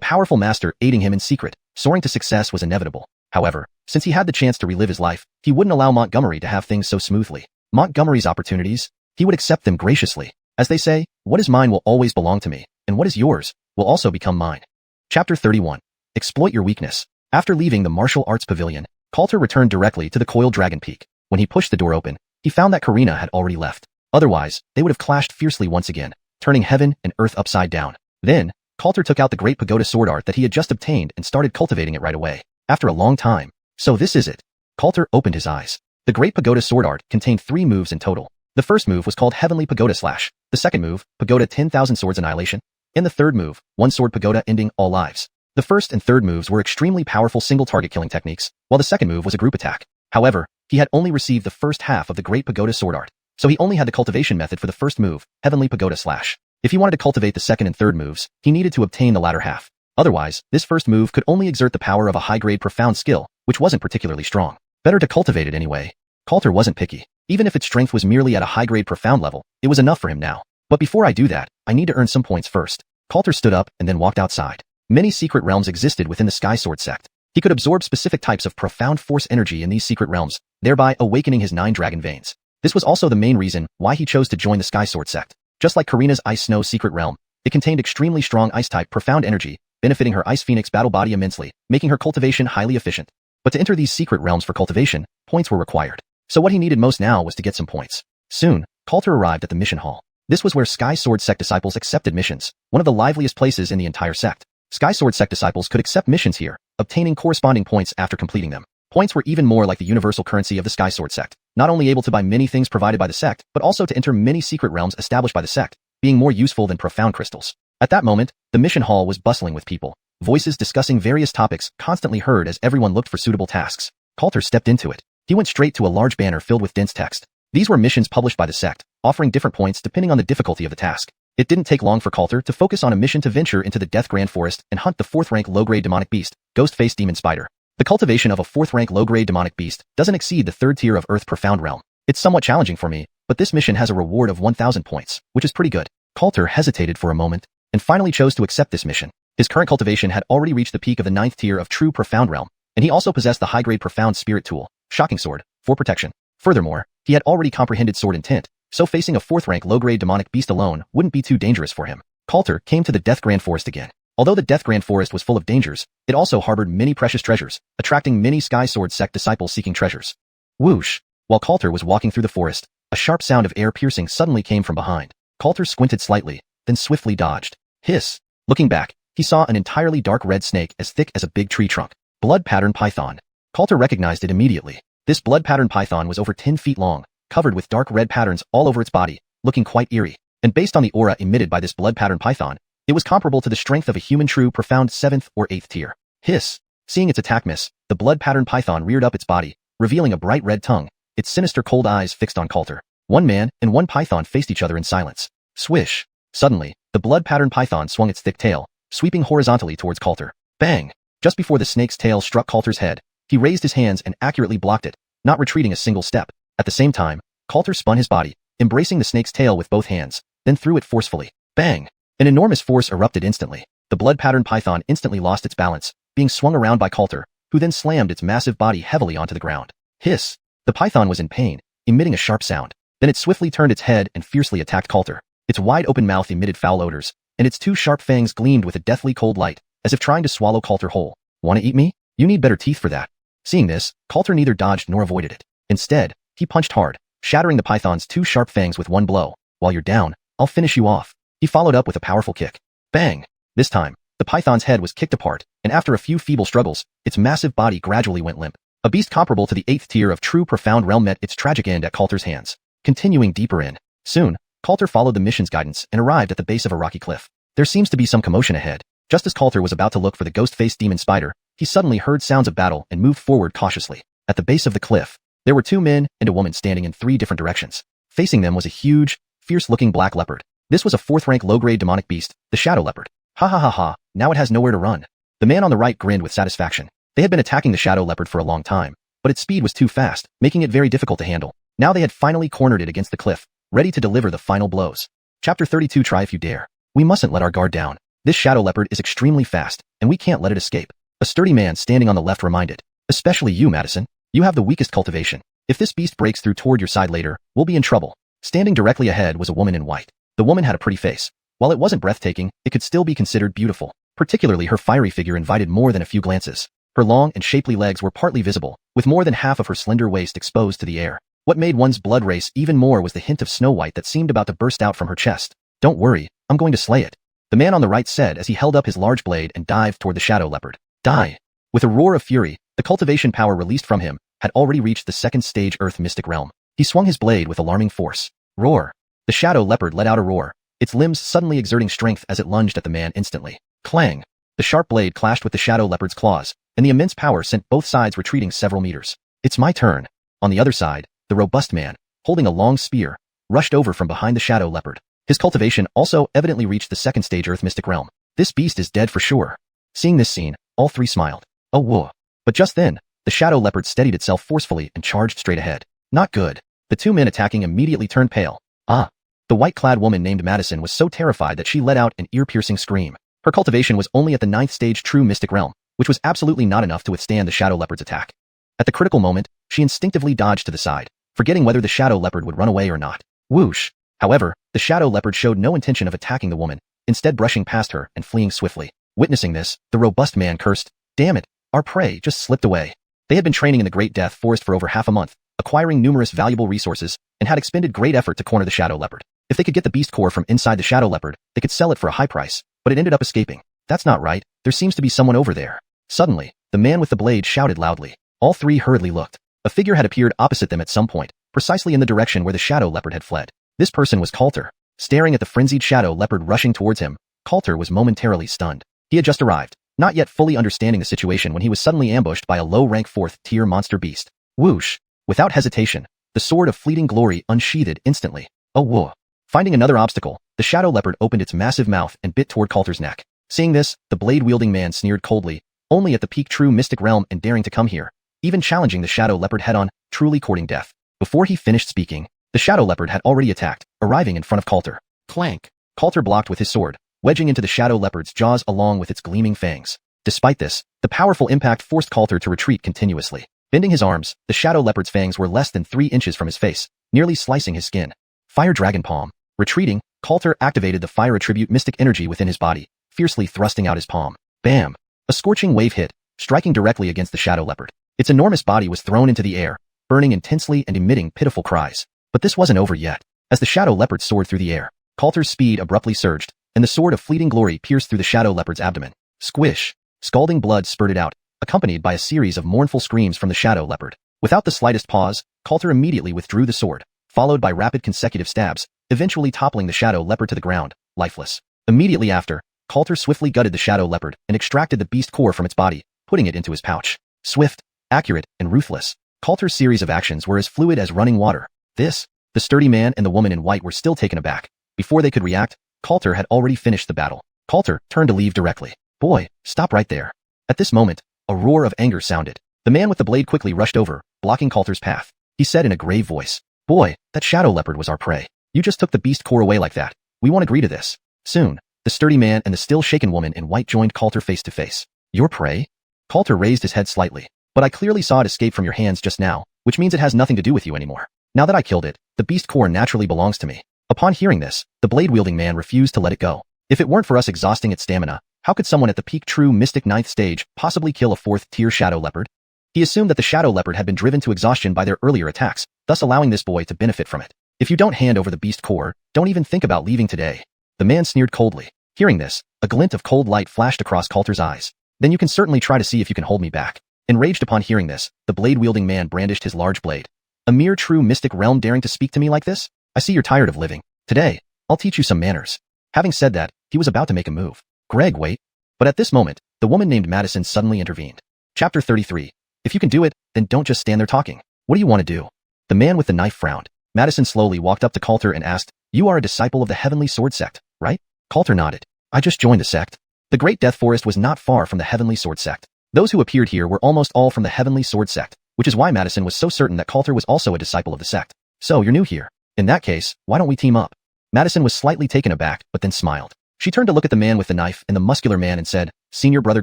powerful master aiding him in secret, soaring to success was inevitable. However, since he had the chance to relive his life, he wouldn't allow Montgomery to have things so smoothly. Montgomery's opportunities, he would accept them graciously. As they say, what is mine will always belong to me, and what is yours will also become mine. Chapter 31. Exploit your weakness. After leaving the martial arts pavilion, Coulter returned directly to the coiled dragon peak. When he pushed the door open, he found that Karina had already left. Otherwise, they would have clashed fiercely once again, turning heaven and earth upside down. Then, Coulter took out the great pagoda sword art that he had just obtained and started cultivating it right away. After a long time. So this is it. Coulter opened his eyes. The great pagoda sword art contained 3 moves in total. The first move was called Heavenly Pagoda Slash. The second move, Pagoda 10,000 Swords Annihilation. And the third move, One Sword Pagoda Ending All Lives. The first and third moves were extremely powerful single target killing techniques, while the second move was a group attack. However, he had only received the first half of the great pagoda sword art, so he only had the cultivation method for the first move, Heavenly Pagoda Slash. If he wanted to cultivate the second and third moves, he needed to obtain the latter half. Otherwise, this first move could only exert the power of a high-grade profound skill, which wasn't particularly strong. Better to cultivate it anyway. Coulter wasn't picky. Even if its strength was merely at a high-grade profound level, it was enough for him now. But before I do that, I need to earn some points first. Coulter stood up and then walked outside. Many secret realms existed within the Sky Sword sect. He could absorb specific types of profound force energy in these secret realms, thereby awakening his 9 dragon veins. This was also the main reason why he chose to join the Sky Sword sect. Just like Karina's Ice Snow secret realm, it contained extremely strong ice-type profound energy, benefiting her Ice Phoenix battle body immensely, making her cultivation highly efficient. But to enter these secret realms for cultivation, points were required. So what he needed most now was to get some points. Soon, Coulter arrived at the mission hall. This was where Sky Sword sect disciples accepted missions, one of the liveliest places in the entire sect. Sky Sword sect disciples could accept missions here, obtaining corresponding points after completing them. Points were even more like the universal currency of the Sky Sword sect, not only able to buy many things provided by the sect, but also to enter many secret realms established by the sect, being more useful than profound crystals. At that moment, the mission hall was bustling with people. Voices discussing various topics constantly heard as everyone looked for suitable tasks. Coulter stepped into it. He went straight to a large banner filled with dense text. These were missions published by the sect, offering different points depending on the difficulty of the task. It didn't take long for Coulter to focus on a mission to venture into the Death Grand Forest and hunt the 4th-rank low-grade demonic beast, Ghost-Faced Demon Spider. The cultivation of a 4th-rank low-grade demonic beast doesn't exceed the 3rd tier of Earth Profound Realm. It's somewhat challenging for me, but this mission has a reward of 1,000 points, which is pretty good. Coulter hesitated for a moment, and finally chose to accept this mission. His current cultivation had already reached the peak of the 9th tier of True Profound Realm, and he also possessed the high-grade Profound Spirit Tool, Shocking Sword, for protection. Furthermore, he had already comprehended Sword Intent, so facing a 4th-rank low-grade demonic beast alone wouldn't be too dangerous for him. Coulter came to the Death Grand Forest again. Although the Death Grand Forest was full of dangers, it also harbored many precious treasures, attracting many Sky Sword sect disciples seeking treasures. Whoosh! While Coulter was walking through the forest, a sharp sound of air piercing suddenly came from behind. Coulter squinted slightly, then swiftly dodged. Hiss! Looking back, he saw an entirely dark red snake as thick as a big tree trunk. Blood Pattern Python. Coulter recognized it immediately. This blood pattern python was over 10 feet long, covered with dark red patterns all over its body, looking quite eerie. And based on the aura emitted by this blood pattern python, it was comparable to the strength of a human true profound 7th or 8th tier. Hiss! Seeing its attack miss, the blood pattern python reared up its body, revealing a bright red tongue, its sinister cold eyes fixed on Coulter. One man and one python faced each other in silence. Swish! Suddenly, the blood pattern python swung its thick tail, sweeping horizontally towards Coulter. Bang! Just before the snake's tail struck Coulter's head, he raised his hands and accurately blocked it, not retreating a single step. At the same time, Coulter spun his body, embracing the snake's tail with both hands, then threw it forcefully. Bang! An enormous force erupted instantly. The blood pattern python instantly lost its balance, being swung around by Coulter, who then slammed its massive body heavily onto the ground. Hiss! The python was in pain, emitting a sharp sound. Then it swiftly turned its head and fiercely attacked Coulter. Its wide-open mouth emitted foul odors, and its 2 sharp fangs gleamed with a deathly cold light, as if trying to swallow Coulter whole. Wanna eat me? You need better teeth for that. Seeing this, Coulter neither dodged nor avoided it. Instead, he punched hard, shattering the python's 2 sharp fangs with one blow. While you're down, I'll finish you off. He followed up with a powerful kick. Bang! This time, the python's head was kicked apart, and after a few feeble struggles, its massive body gradually went limp. A beast comparable to the 8th tier of True Profound Realm met its tragic end at Coulter's hands. continuing deeper in. Soon, Coulter followed the mission's guidance and arrived at the base of a rocky cliff. There seems to be some commotion ahead. Just as Coulter was about to look for the ghost-faced demon spider, he suddenly heard sounds of battle and moved forward cautiously. At the base of the cliff, there were 2 men and a woman standing in 3 different directions. Facing them was a huge, fierce-looking black leopard. This was a 4th-rank low-grade demonic beast, the shadow leopard. Ha ha ha ha, now it has nowhere to run. The man on the right grinned with satisfaction. They had been attacking the shadow leopard for a long time, but its speed was too fast, making it very difficult to handle. Now they had finally cornered it against the cliff, ready to deliver the final blows. Chapter 32 Try if you dare. We mustn't let our guard down. This shadow leopard is extremely fast, and we can't let it escape. A sturdy man standing on the left reminded. Especially you, Madison. You have the weakest cultivation. If this beast breaks through toward your side later, we'll be in trouble. Standing directly ahead was a woman in white. The woman had a pretty face. While it wasn't breathtaking, it could still be considered beautiful. Particularly her fiery figure invited more than a few glances. Her long and shapely legs were partly visible, with more than half of her slender waist exposed to the air. What made one's blood race even more was the hint of snow white that seemed about to burst out from her chest. Don't worry, I'm going to slay it. The man on the right said as he held up his large blade and dived toward the shadow leopard. Die! With a roar of fury, the cultivation power released from him had already reached the 2nd stage Earth mystic realm. He swung his blade with alarming force. Roar! The shadow leopard let out a roar, its limbs suddenly exerting strength as it lunged at the man instantly. Clang! The sharp blade clashed with the shadow leopard's claws, and the immense power sent both sides retreating several meters. It's my turn. On the other side, the robust man, holding a long spear, rushed over from behind the shadow leopard. His cultivation also evidently reached the 2nd stage Earth mystic realm. This beast is dead for sure. Seeing this scene, all 3 smiled. Oh whoa. But just then, the shadow leopard steadied itself forcefully and charged straight ahead. Not good. The 2 men attacking immediately turned pale. Ah. The white-clad woman named Madison was so terrified that she let out an ear-piercing scream. Her cultivation was only at the 9th stage true mystic realm, which was absolutely not enough to withstand the shadow leopard's attack. At the critical moment, she instinctively dodged to the side, forgetting whether the shadow leopard would run away or not. Whoosh! However, the shadow leopard showed no intention of attacking the woman, instead brushing past her and fleeing swiftly. Witnessing this, the robust man cursed. Damn it, our prey just slipped away. They had been training in the Great Death Forest for over half a month, acquiring numerous valuable resources, and had expended great effort to corner the shadow leopard. If they could get the beast core from inside the shadow leopard, they could sell it for a high price, but it ended up escaping. That's not right, there seems to be someone over there. Suddenly, the man with the blade shouted loudly. All 3 hurriedly looked. A figure had appeared opposite them at some point, precisely in the direction where the shadow leopard had fled. This person was Coulter. Staring at the frenzied shadow leopard rushing towards him, Coulter was momentarily stunned. He had just arrived, not yet fully understanding the situation when he was suddenly ambushed by a low-rank 4th-tier monster beast. Whoosh! Without hesitation, the sword of fleeting glory unsheathed instantly. Oh whoa! Finding another obstacle, the shadow leopard opened its massive mouth and bit toward Coulter's neck. Seeing this, the blade-wielding man sneered coldly, only at the peak true mystic realm and daring to come here, even challenging the shadow leopard head-on, truly courting death. Before he finished speaking, the shadow leopard had already attacked, arriving in front of Coulter. Clank! Coulter blocked with his sword, wedging into the shadow leopard's jaws along with its gleaming fangs. Despite this, the powerful impact forced Coulter to retreat continuously. Bending his arms, the shadow leopard's fangs were less than 3 inches from his face, nearly slicing his skin. Fire Dragon Palm. Retreating, Coulter activated the fire attribute mystic energy within his body, fiercely thrusting out his palm. Bam! A scorching wave hit, striking directly against the shadow leopard. Its enormous body was thrown into the air, burning intensely and emitting pitiful cries. But this wasn't over yet. As the shadow leopard soared through the air, Coulter's speed abruptly surged, and the sword of fleeting glory pierced through the shadow leopard's abdomen. Squish! Scalding blood spurted out, accompanied by a series of mournful screams from the shadow leopard. Without the slightest pause, Coulter immediately withdrew the sword, followed by rapid consecutive stabs, eventually toppling the shadow leopard to the ground, lifeless. Immediately after, Coulter swiftly gutted the shadow leopard and extracted the beast core from its body, putting it into his pouch. Swift, accurate, and ruthless, Coulter's series of actions were as fluid as running water. The sturdy man and the woman in white were still taken aback. Before they could react, Coulter had already finished the battle. Coulter turned to leave directly. Boy, stop right there. At this moment, a roar of anger sounded. The man with the blade quickly rushed over, blocking Coulter's path. He said in a grave voice, Boy, that shadow leopard was our prey. You just took the beast core away like that. We won't agree to this. Soon, the sturdy man and the still shaken woman in white joined Coulter face to face. Your prey? Coulter raised his head slightly. But I clearly saw it escape from your hands just now, which means it has nothing to do with you anymore. Now that I killed it, the beast core naturally belongs to me. Upon hearing this, the blade-wielding man refused to let it go. If it weren't for us exhausting its stamina, how could someone at the peak true mystic 9th stage possibly kill a 4th-tier shadow leopard? He assumed that the shadow leopard had been driven to exhaustion by their earlier attacks, thus allowing this boy to benefit from it. If you don't hand over the beast core, don't even think about leaving today. The man sneered coldly. Hearing this, a glint of cold light flashed across Coulter's eyes. Then you can certainly try to see if you can hold me back. Enraged upon hearing this, the blade-wielding man brandished his large blade. A mere true mystic realm daring to speak to me like this? I see you're tired of living. Today, I'll teach you some manners. Having said that, he was about to make a move. Greg, wait. But at this moment, the woman named Madison suddenly intervened. Chapter 33. If you can do it, then don't just stand there talking. What do you want to do? The man with the knife frowned. Madison slowly walked up to Coulter and asked, You are a disciple of the Heavenly Sword Sect, right? Coulter nodded. I just joined the sect. The Great Death Forest was not far from the Heavenly Sword Sect. Those who appeared here were almost all from the Heavenly Sword Sect, which is why Madison was so certain that Coulter was also a disciple of the sect. So you're new here. In that case, why don't we team up? Madison was slightly taken aback, but then smiled. She turned to look at the man with the knife and the muscular man and said, Senior Brother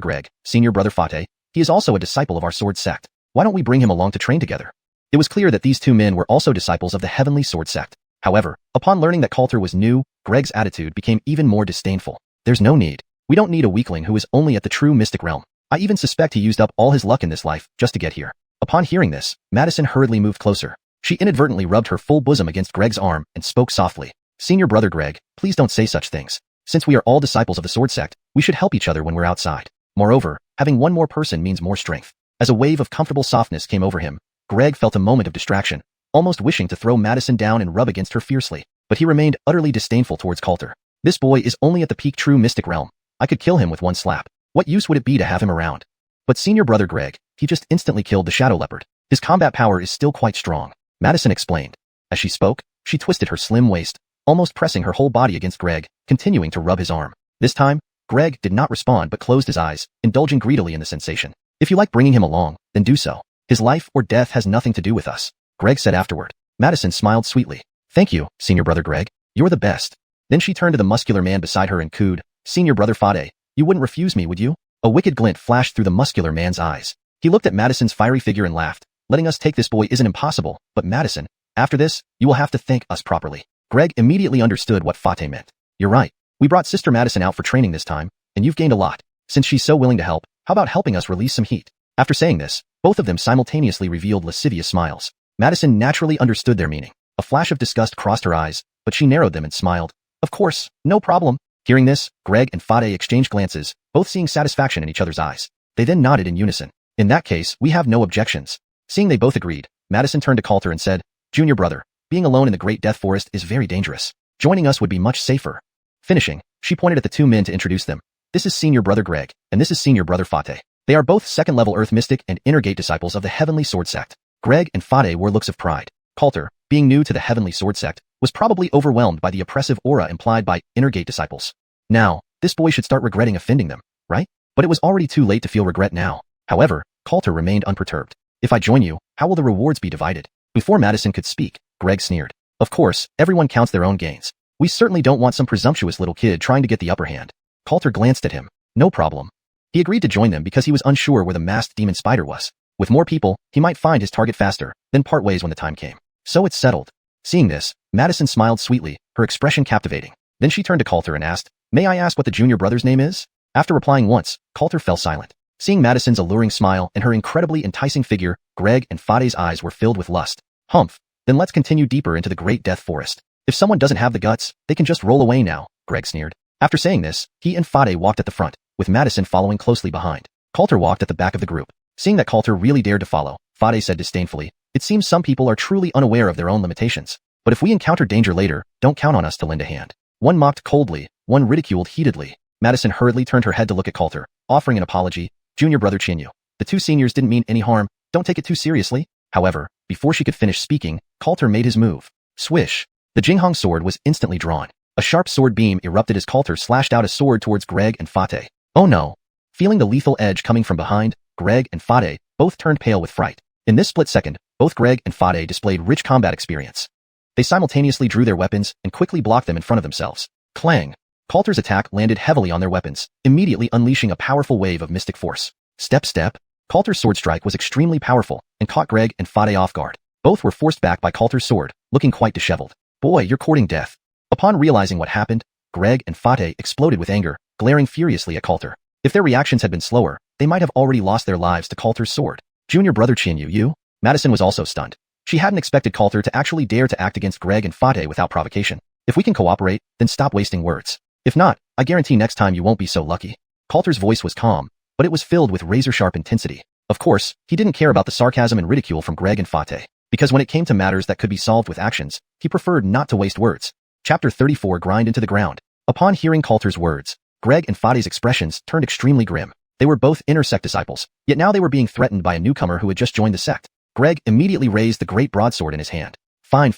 Greg, Senior Brother Fate, he is also a disciple of our sword sect. Why don't we bring him along to train together? It was clear that these two men were also disciples of the Heavenly Sword Sect. However, upon learning that Coulter was new, Greg's attitude became even more disdainful. There's no need. We don't need a weakling who is only at the true mystic realm. I even suspect he used up all his luck in this life just to get here. Upon hearing this, Madison hurriedly moved closer. She inadvertently rubbed her full bosom against Greg's arm and spoke softly. Senior Brother Greg, please don't say such things. Since we are all disciples of the sword sect, we should help each other when we're outside. Moreover, having one more person means more strength. As a wave of comfortable softness came over him, Greg felt a moment of distraction, almost wishing to throw Madison down and rub against her fiercely. But he remained utterly disdainful towards Coulter. This boy is only at the peak true mystic realm. I could kill him with one slap. What use would it be to have him around? But Senior Brother Greg, he just instantly killed the Shadow Leopard. His combat power is still quite strong. Madison explained. As she spoke, she twisted her slim waist, almost pressing her whole body against Greg, continuing to rub his arm. This time, Greg did not respond but closed his eyes, indulging greedily in the sensation. If you like bringing him along, then do so. His life or death has nothing to do with us, Greg said afterward. Madison smiled sweetly. Thank you, Senior Brother Greg. You're the best. Then she turned to the muscular man beside her and cooed, Senior Brother Fade, you wouldn't refuse me, would you? A wicked glint flashed through the muscular man's eyes. He looked at Madison's fiery figure and laughed. Letting us take this boy isn't impossible, but Madison, after this, you will have to thank us properly. Greg immediately understood what Fate meant. You're right. We brought Sister Madison out for training this time, and you've gained a lot. Since she's so willing to help, how about helping us release some heat? After saying this, both of them simultaneously revealed lascivious smiles. Madison naturally understood their meaning. A flash of disgust crossed her eyes, but she narrowed them and smiled. Of course, no problem. Hearing this, Greg and Fade exchanged glances, both seeing satisfaction in each other's eyes. They then nodded in unison. In that case, we have no objections. Seeing they both agreed, Madison turned to Coulter and said, Junior brother, being alone in the Great Death Forest is very dangerous. Joining us would be much safer. Finishing, she pointed at the two men to introduce them. This is Senior Brother Greg, and this is Senior Brother Fate. They are both second-level Earth Mystic and Inner Gate disciples of the Heavenly Sword Sect. Greg and Fade wore looks of pride. Coulter, being new to the Heavenly Sword Sect, was probably overwhelmed by the oppressive aura implied by Inner Gate disciples. Now, this boy should start regretting offending them, right? But it was already too late to feel regret now. However, Coulter remained unperturbed. If I join you, how will the rewards be divided? Before Madison could speak, Greg sneered. Of course, everyone counts their own gains. We certainly don't want some presumptuous little kid trying to get the upper hand. Coulter glanced at him. No problem. He agreed to join them because he was unsure where the masked demon spider was. With more people, he might find his target faster, then part ways when the time came. So it's settled. Seeing this, Madison smiled sweetly, her expression captivating. Then she turned to Coulter and asked, May I ask what the junior brother's name is? After replying once, Coulter fell silent. Seeing Madison's alluring smile and her incredibly enticing figure, Greg and Fade's eyes were filled with lust. Humph. Then let's continue deeper into the Great Death Forest. If someone doesn't have the guts, they can just roll away now, Greg sneered. After saying this, he and Fade walked at the front, with Madison following closely behind. Coulter walked at the back of the group. Seeing that Coulter really dared to follow, Fade said disdainfully, It seems some people are truly unaware of their own limitations. But if we encounter danger later, don't count on us to lend a hand. One mocked coldly, one ridiculed heatedly. Madison hurriedly turned her head to look at Coulter, offering an apology. Junior brother Chinyu. The two seniors didn't mean any harm, don't take it too seriously. However, before she could finish speaking, Coulter made his move. Swish. The Jinghong sword was instantly drawn. A sharp sword beam erupted as Coulter slashed out a sword towards Greg and Fate. Oh no. Feeling the lethal edge coming from behind, Greg and Fate both turned pale with fright. In this split second, both Greg and Fate displayed rich combat experience. They simultaneously drew their weapons and quickly blocked them in front of themselves. Clang. Coulter's attack landed heavily on their weapons, immediately unleashing a powerful wave of mystic force. Step. Coulter's sword strike was extremely powerful and caught Greg and Fade off guard. Both were forced back by Coulter's sword, looking quite disheveled. Boy, you're courting death. Upon realizing what happened, Greg and Fate exploded with anger, glaring furiously at Coulter. If their reactions had been slower, they might have already lost their lives to Coulter's sword. Junior brother Chinyu, you? Madison was also stunned. She hadn't expected Coulter to actually dare to act against Greg and Fate without provocation. If we can cooperate, then stop wasting words. If not, I guarantee next time you won't be so lucky. Coulter's voice was calm, but it was filled with razor-sharp intensity. Of course, he didn't care about the sarcasm and ridicule from Greg and Fate. because when it came to matters that could be solved with actions, he preferred not to waste words. Chapter 34 Grind into the ground. Upon hearing Coulter's words, Greg and Fade's expressions turned extremely grim. They were both inner sect disciples, yet now they were being threatened by a newcomer who had just joined the sect. Greg immediately raised the great broadsword in his hand. Fine.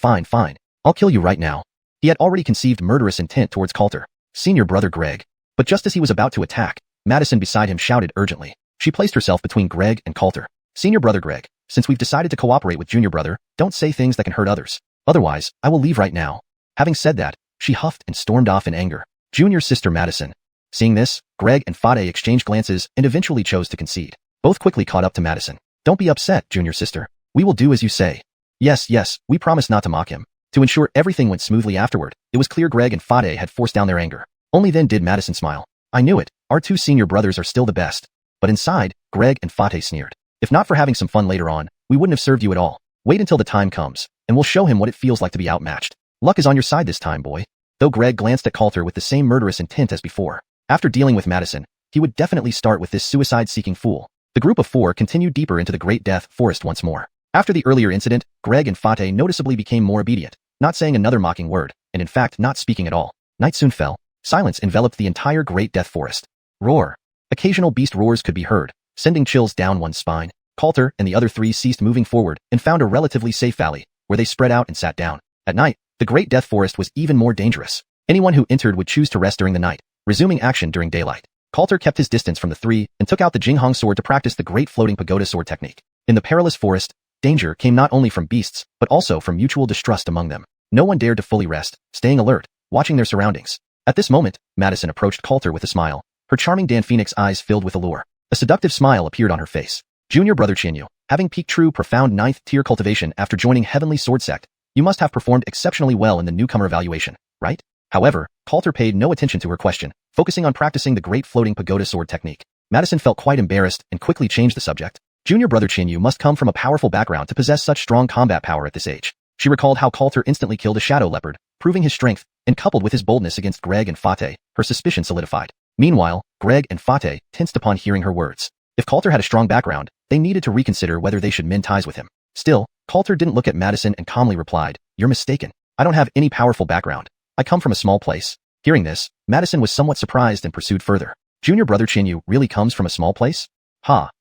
I'll kill you right now. He had already conceived murderous intent towards Coulter. Senior brother Greg. But just as he was about to attack, Madison beside him shouted urgently. She placed herself between Greg and Coulter. Senior brother Greg, since we've decided to cooperate with junior brother, don't say things that can hurt others. Otherwise, I will leave right now. Having said that, she huffed and stormed off in anger. Junior sister Madison. Seeing this, Greg and Fade exchanged glances and eventually chose to concede. Both quickly caught up to Madison. Don't be upset, junior sister. We will do as you say. Yes, we promise not to mock him. To ensure everything went smoothly afterward, it was clear Greg and Fade had forced down their anger. Only then did Madison smile. I knew it, our two senior brothers are still the best. But inside, Greg and Fade sneered. If not for having some fun later on, we wouldn't have served you at all. Wait until the time comes, and we'll show him what it feels like to be outmatched. Luck is on your side this time, boy. Though Greg glanced at Coulter with the same murderous intent as before. After dealing with Madison, he would definitely start with this suicide-seeking fool. The group of four continued deeper into the Great Death Forest once more. After the earlier incident, Greg and Fade noticeably became more obedient, not saying another mocking word, and in fact not speaking at all. Night soon fell. Silence enveloped the entire Great Death Forest. Roar. Occasional beast roars could be heard, sending chills down one's spine. Coulter and the other three ceased moving forward and found a relatively safe valley, where they spread out and sat down. At night, the Great Death Forest was even more dangerous. Anyone who entered would choose to rest during the night, resuming action during daylight. Coulter kept his distance from the three and took out the Jinghong sword to practice the great floating pagoda sword technique. In the perilous forest, danger came not only from beasts, but also from mutual distrust among them. No one dared to fully rest, staying alert, watching their surroundings. At this moment, Madison approached Coulter with a smile. Her charming Dan Phoenix eyes filled with allure. A seductive smile appeared on her face. Junior brother Xiuxian, having peaked true profound 9th tier cultivation after joining Heavenly Sword Sect, you must have performed exceptionally well in the newcomer evaluation, right? However, Coulter paid no attention to her question, focusing on practicing the great floating pagoda sword technique. Madison felt quite embarrassed and quickly changed the subject. Junior brother Xiuxian must come from a powerful background to possess such strong combat power at this age. She recalled how Coulter instantly killed a shadow leopard, proving his strength, and coupled with his boldness against Greg and Fade, her suspicion solidified. Meanwhile, Greg and Fade tensed upon hearing her words. If Coulter had a strong background, they needed to reconsider whether they should mend ties with him. Still, Coulter didn't look at Madison and calmly replied, "You're mistaken. I don't have any powerful background. I come from a small place." Hearing this, Madison was somewhat surprised and pursued further. Junior brother Xiuxian really comes from a small place?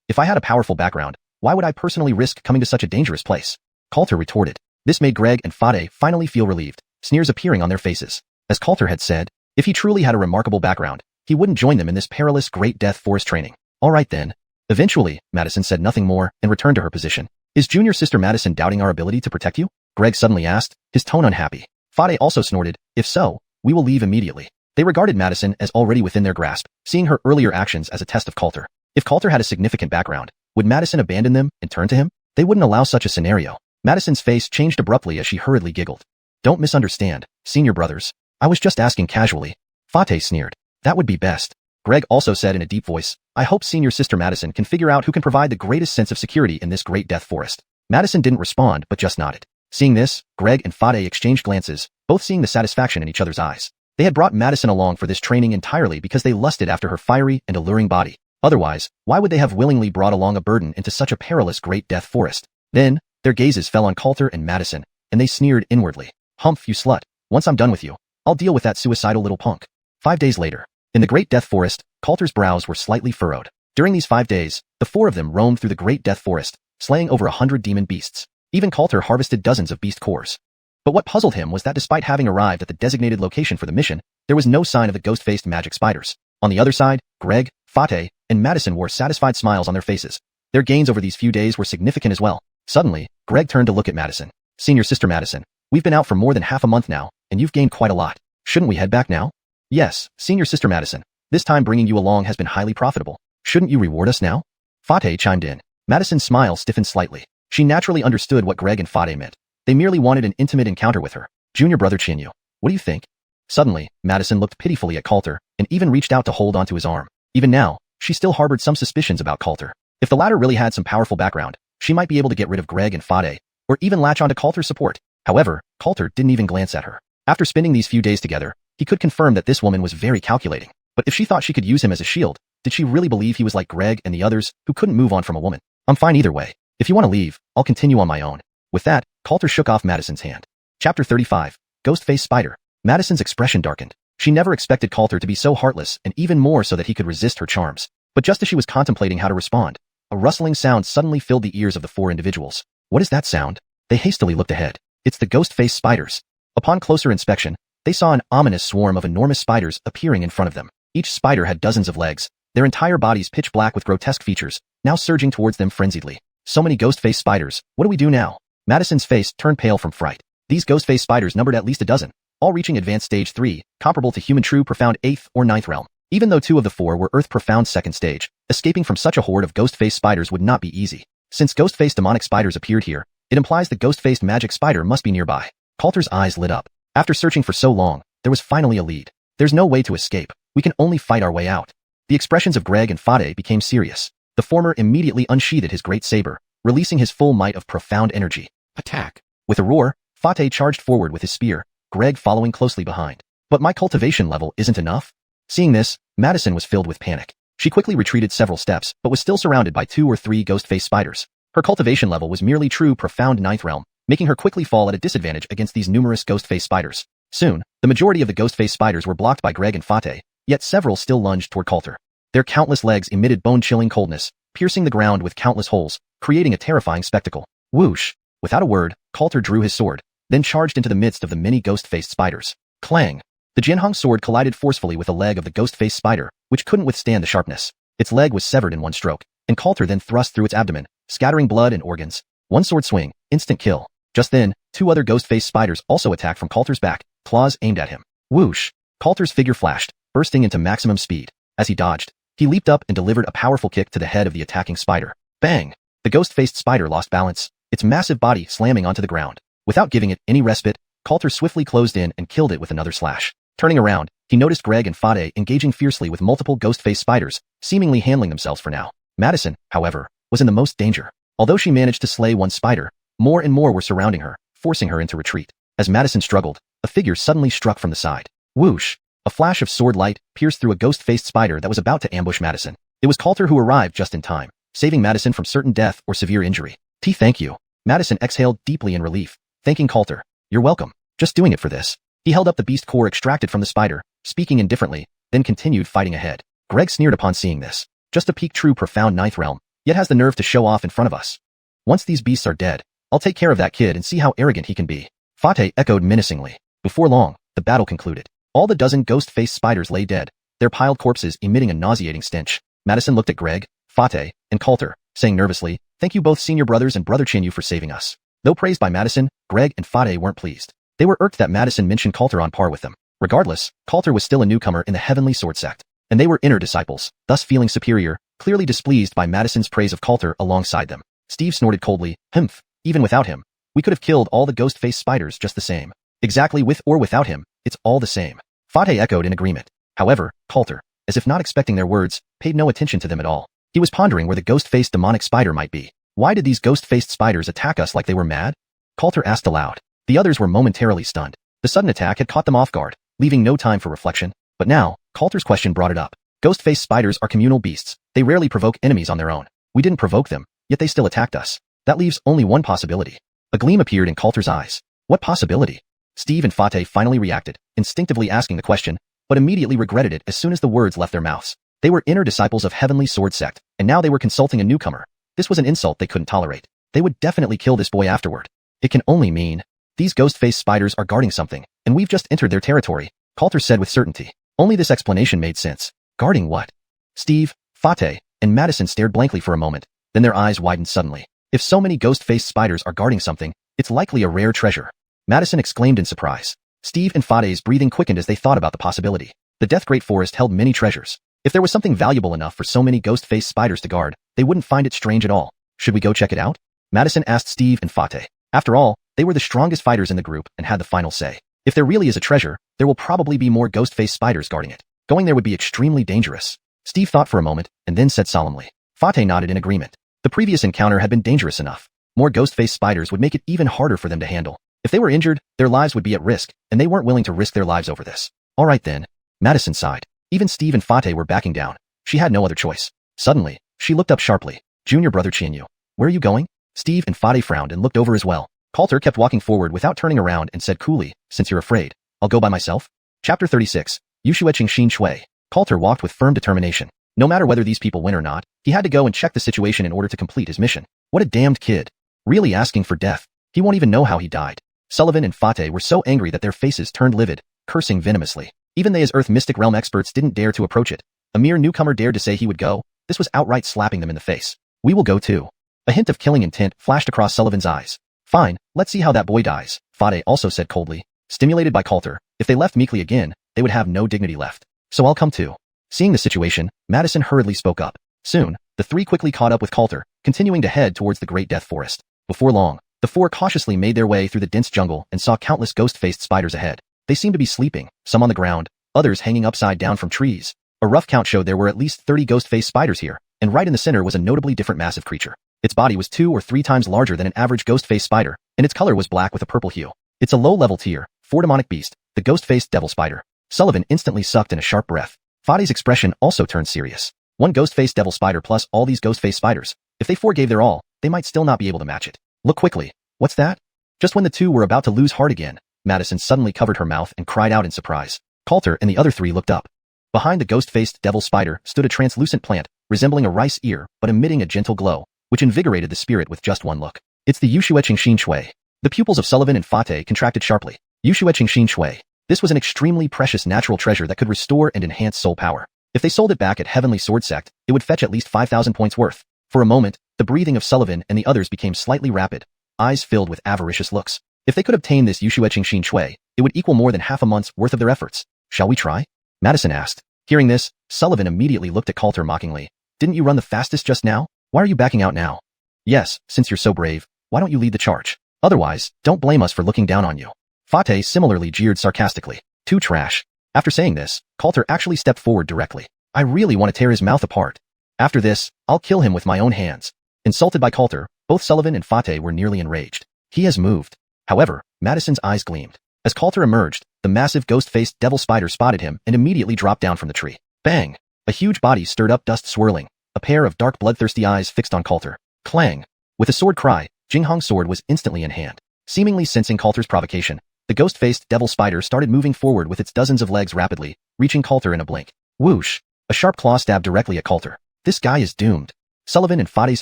If I had a powerful background, why would I personally risk coming to such a dangerous place? Coulter retorted. This made Greg and Fade finally feel relieved, sneers appearing on their faces. As Coulter had said, if he truly had a remarkable background, he wouldn't join them in this perilous Great Death Forest training. All right then. Eventually, Madison said nothing more and returned to her position. Is junior sister Madison doubting our ability to protect you? Greg suddenly asked, his tone unhappy. Fade also snorted, if so, we will leave immediately. They regarded Madison as already within their grasp, seeing her earlier actions as a test of Coulter. If Coulter had a significant background, would Madison abandon them and turn to him? They wouldn't allow such a scenario. Madison's face changed abruptly as she hurriedly giggled. Don't misunderstand, senior brothers. I was just asking casually. Fade sneered. That would be best. Greg also said in a deep voice, I hope senior sister Madison can figure out who can provide the greatest sense of security in this Great Death Forest. Madison didn't respond but just nodded. Seeing this, Greg and Fade exchanged glances, both seeing the satisfaction in each other's eyes. They had brought Madison along for this training entirely because they lusted after her fiery and alluring body. Otherwise, why would they have willingly brought along a burden into such a perilous Great Death Forest? Then, their gazes fell on Coulter and Madison, and they sneered inwardly. Humph, you slut. Once I'm done with you, I'll deal with that suicidal little punk. 5 days later. In the Great Death Forest, Coulter's brows were slightly furrowed. During these 5 days, the four of them roamed through the Great Death Forest, slaying over 100 demon beasts. Even Coulter harvested dozens of beast cores. But what puzzled him was that despite having arrived at the designated location for the mission, there was no sign of the ghost-faced magic spiders. On the other side, Greg, Fade, and Madison wore satisfied smiles on their faces. Their gains over these few days were significant as well. Suddenly, Greg turned to look at Madison. Senior sister Madison, we've been out for more than half a month now, and you've gained quite a lot. Shouldn't we head back now? Yes, senior sister Madison. This time bringing you along has been highly profitable. Shouldn't you reward us now? Fade chimed in. Madison's smile stiffened slightly. She naturally understood what Greg and Fade meant. They merely wanted an intimate encounter with her. Junior brother Xiuxian, what do you think? Suddenly, Madison looked pitifully at Coulter and even reached out to hold onto his arm. Even now, she still harbored some suspicions about Coulter. If the latter really had some powerful background, she might be able to get rid of Greg and Fade, or even latch onto Coulter's support. However, Coulter didn't even glance at her. After spending these few days together, he could confirm that this woman was very calculating. But if she thought she could use him as a shield, did she really believe he was like Greg and the others who couldn't move on from a woman? I'm fine either way. If you want to leave, I'll continue on my own. With that, Coulter shook off Madison's hand. Chapter 35. Ghostface Spider. Madison's expression darkened. She never expected Coulter to be so heartless, and even more so that he could resist her charms. But just as she was contemplating how to respond, a rustling sound suddenly filled the ears of the four individuals. What is that sound? They hastily looked ahead. It's the Ghostface spiders. Upon closer inspection, they saw an ominous swarm of enormous spiders appearing in front of them. Each spider had dozens of legs, their entire bodies pitch black with grotesque features, now surging towards them frenziedly. So many Ghostface spiders, what do we do now? Madison's face turned pale from fright. These Ghostface spiders numbered at least a dozen, all reaching advanced stage 3, comparable to human true profound 8th or 9th realm. Even though 2 of the 4 were Earth profound 2nd stage, escaping from such a horde of Ghostface spiders would not be easy. Since Ghostface demonic spiders appeared here, it implies the Ghostface magic spider must be nearby. Coulter's eyes lit up. After searching for so long, there was finally a lead. There's no way to escape. We can only fight our way out. The expressions of Greg and Fade became serious. The former immediately unsheathed his great saber, releasing his full might of profound energy. Attack! With a roar, Fade charged forward with his spear, Greg following closely behind. But my cultivation level isn't enough? Seeing this, Madison was filled with panic. She quickly retreated several steps, but was still surrounded by 2 or 3 Ghostface spiders. Her cultivation level was merely true profound 9th realm, making her quickly fall at a disadvantage against these numerous Ghostface spiders. Soon, the majority of the Ghostface spiders were blocked by Greg and Fade, yet several still lunged toward Coulter. Their countless legs emitted bone-chilling coldness, piercing the ground with countless holes, creating a terrifying spectacle. Whoosh! Without a word, Coulter drew his sword, then charged into the midst of the many ghost-faced spiders. Clang! The Jinhong sword collided forcefully with a leg of the ghost-faced spider, which couldn't withstand the sharpness. Its leg was severed in one stroke, and Coulter then thrust through its abdomen, scattering blood and organs. One sword swing, instant kill. Just then, 2 other ghost-faced spiders also attacked from Coulter's back, claws aimed at him. Whoosh! Coulter's figure flashed, bursting into maximum speed. As he dodged, he leaped up and delivered a powerful kick to the head of the attacking spider. Bang! The ghost-faced spider lost balance, its massive body slamming onto the ground. Without giving it any respite, Coulter swiftly closed in and killed it with another slash. Turning around, he noticed Greg and Fade engaging fiercely with multiple ghost-faced spiders, seemingly handling themselves for now. Madison, however, was in the most danger. Although she managed to slay one spider, more and more were surrounding her, forcing her into retreat. As Madison struggled, a figure suddenly struck from the side. Whoosh! A flash of sword light pierced through a ghost-faced spider that was about to ambush Madison. It was Coulter who arrived just in time, saving Madison from certain death or severe injury. Thank you. Madison exhaled deeply in relief, thanking Coulter. You're welcome. Just doing it for this. He held up the beast core extracted from the spider, speaking indifferently, then continued fighting ahead. Greg sneered upon seeing this. Just a peak true profound 9th realm, yet has the nerve to show off in front of us. Once these beasts are dead, I'll take care of that kid and see how arrogant he can be. Fate echoed menacingly. Before long, the battle concluded. All the dozen ghost-faced spiders lay dead, their piled corpses emitting a nauseating stench. Madison looked at Greg, Fate, and Coulter, saying nervously, "Thank you both senior brothers and Brother Chinyu for saving us." Though praised by Madison, Greg and Fade weren't pleased. They were irked that Madison mentioned Coulter on par with them. Regardless, Coulter was still a newcomer in the Heavenly Sword sect, and they were inner disciples, thus feeling superior, clearly displeased by Madison's praise of Coulter alongside them. Steve snorted coldly, "Humph, even without him, we could have killed all the ghost-faced spiders just the same." Exactly, with or without him, it's all the same. Fate echoed in agreement. However, Coulter, as if not expecting their words, paid no attention to them at all. He was pondering where the ghost-faced demonic spider might be. Why did these ghost-faced spiders attack us like they were mad? Coulter asked aloud. The others were momentarily stunned. The sudden attack had caught them off guard, leaving no time for reflection. But now, Coulter's question brought it up. Ghost-faced spiders are communal beasts. They rarely provoke enemies on their own. We didn't provoke them, yet they still attacked us. That leaves only one possibility. A gleam appeared in Coulter's eyes. What possibility? Steve and Fate finally reacted, instinctively asking the question, but immediately regretted it as soon as the words left their mouths. They were inner disciples of Heavenly Sword sect, and now they were consulting a newcomer. This was an insult they couldn't tolerate. They would definitely kill this boy afterward. It can only mean these ghost-faced spiders are guarding something, and we've just entered their territory, Coulter said with certainty. Only this explanation made sense. Guarding what? Steve, Fate, and Madison stared blankly for a moment, then their eyes widened suddenly. If so many ghost-faced spiders are guarding something, it's likely a rare treasure. Madison exclaimed in surprise. Steve and Fade's breathing quickened as they thought about the possibility. The Death Great Forest held many treasures. If there was something valuable enough for so many ghost-faced spiders to guard, they wouldn't find it strange at all. Should we go check it out? Madison asked Steve and Fate. After all, they were the strongest fighters in the group and had the final say. If there really is a treasure, there will probably be more ghost-faced spiders guarding it. Going there would be extremely dangerous. Steve thought for a moment and then said solemnly. Fate nodded in agreement. The previous encounter had been dangerous enough. More ghost-faced spiders would make it even harder for them to handle. If they were injured, their lives would be at risk, and they weren't willing to risk their lives over this. All right then. Madison sighed. Even Steve and Fate were backing down. She had no other choice. Suddenly, she looked up sharply. Junior brother Chinyu. Where are you going? Steve and Fate frowned and looked over as well. Coulter kept walking forward without turning around and said coolly, since you're afraid, I'll go by myself. Chapter 36. Xiuxian Shui. Coulter walked with firm determination. No matter whether these people win or not, he had to go and check the situation in order to complete his mission. What a damned kid. Really asking for death. He won't even know how he died. Sullivan and Fate were so angry that their faces turned livid, cursing venomously. Even they as Earth Mystic Realm experts didn't dare to approach it. A mere newcomer dared to say he would go. This was outright slapping them in the face. We will go too. A hint of killing intent flashed across Sullivan's eyes. Fine, let's see how that boy dies, Fate also said coldly. Stimulated by Coulter, if they left meekly again, they would have no dignity left. So I'll come too. Seeing the situation, Madison hurriedly spoke up. Soon, the three quickly caught up with Coulter, continuing to head towards the Great Death Forest. Before long, the four cautiously made their way through the dense jungle and saw countless ghost-faced spiders ahead. They seemed to be sleeping, some on the ground, others hanging upside down from trees. A rough count showed there were at least 30 ghost-faced spiders here, and right in the center was a notably different massive creature. Its body was 2 or 3 times larger than an average ghost-faced spider, and its color was black with a purple hue. It's a low-level tier, 4 demonic beast, the ghost-faced devil spider. Sullivan instantly sucked in a sharp breath. Fate's expression also turned serious. One ghost-faced devil spider plus all these ghost-faced spiders. If they forgave their all, they might still not be able to match it. Look quickly. What's that? Just when the two were about to lose heart again, Madison suddenly covered her mouth and cried out in surprise. Coulter and the other three looked up. Behind the ghost-faced devil spider stood a translucent plant, resembling a rice ear but emitting a gentle glow, which invigorated the spirit with just one look. It's the xiuxian Shui. The pupils of Sullivan and Fate contracted sharply. Xiuxian Shui. This was an extremely precious natural treasure that could restore and enhance soul power. If they sold it back at Heavenly Sword Sect, it would fetch at least 5,000 points worth. For a moment, the breathing of Sullivan and the others became slightly rapid, eyes filled with avaricious looks. If they could obtain this xiuxian Shui, it would equal more than half a month's worth of their efforts. Shall we try? Madison asked. Hearing this, Sullivan immediately looked at Coulter mockingly. Didn't you run the fastest just now? Why are you backing out now? Yes, since you're so brave, why don't you lead the charge? Otherwise, don't blame us for looking down on you. Fate similarly jeered sarcastically. Too trash. After saying this, Coulter actually stepped forward directly. I really want to tear his mouth apart. After this, I'll kill him with my own hands. Insulted by Coulter, both Sullivan and Fate were nearly enraged. He has moved. However, Madison's eyes gleamed. As Coulter emerged, the massive ghost-faced devil spider spotted him and immediately dropped down from the tree. Bang! A huge body stirred up dust swirling, a pair of dark bloodthirsty eyes fixed on Coulter. Clang! With a sword cry, Jinghong's sword was instantly in hand. Seemingly sensing Coulter's provocation, the ghost-faced devil spider started moving forward with its dozens of legs rapidly, reaching Coulter in a blink. Whoosh! A sharp claw stabbed directly at Coulter. This guy is doomed. Sullivan and Fate's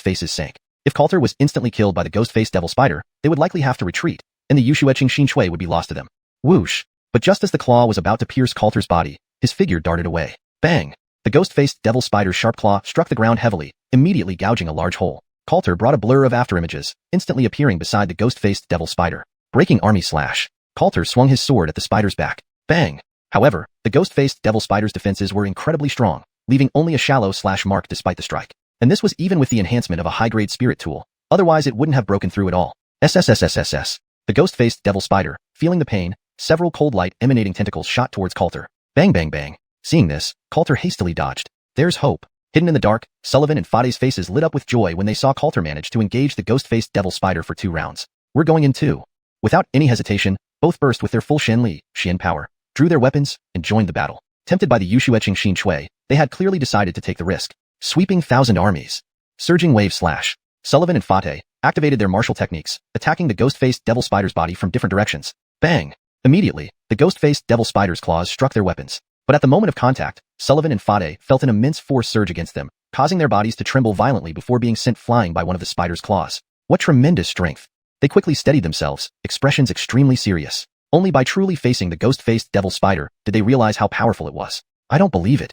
faces sank. If Coulter was instantly killed by the ghost-faced devil spider, they would likely have to retreat, and the xiuxian Shui would be lost to them. Whoosh! But just as the claw was about to pierce Coulter's body, his figure darted away. Bang! The ghost-faced devil spider's sharp claw struck the ground heavily, immediately gouging a large hole. Coulter brought a blur of afterimages, instantly appearing beside the ghost-faced devil spider. Breaking army slash. Coulter swung his sword at the spider's back. Bang! However, the ghost-faced devil spider's defenses were incredibly strong, leaving only a shallow slash mark despite the strike. And this was even with the enhancement of a high-grade spirit tool. Otherwise it wouldn't have broken through at all. SSSSSS. The ghost-faced devil spider, feeling the pain, several cold light emanating tentacles shot towards Coulter. Bang bang bang. Seeing this, Coulter hastily dodged. There's hope. Hidden in the dark, Sullivan and Fate's faces lit up with joy when they saw Coulter manage to engage the ghost-faced devil spider for 2 rounds. We're going in too. Without any hesitation, both burst with their full Xian power, drew their weapons, and joined the battle. Tempted by the xiuxian Shui, they had clearly decided to take the risk. Sweeping 1,000 armies. Surging wave slash. Sullivan and Fate activated their martial techniques, attacking the ghost-faced devil spider's body from different directions. Bang! Immediately, the ghost-faced devil spider's claws struck their weapons. But at the moment of contact, Sullivan and Fate felt an immense force surge against them, causing their bodies to tremble violently before being sent flying by one of the spider's claws. What tremendous strength! They quickly steadied themselves, expressions extremely serious. Only by truly facing the ghost-faced devil spider did they realize how powerful it was. I don't believe it.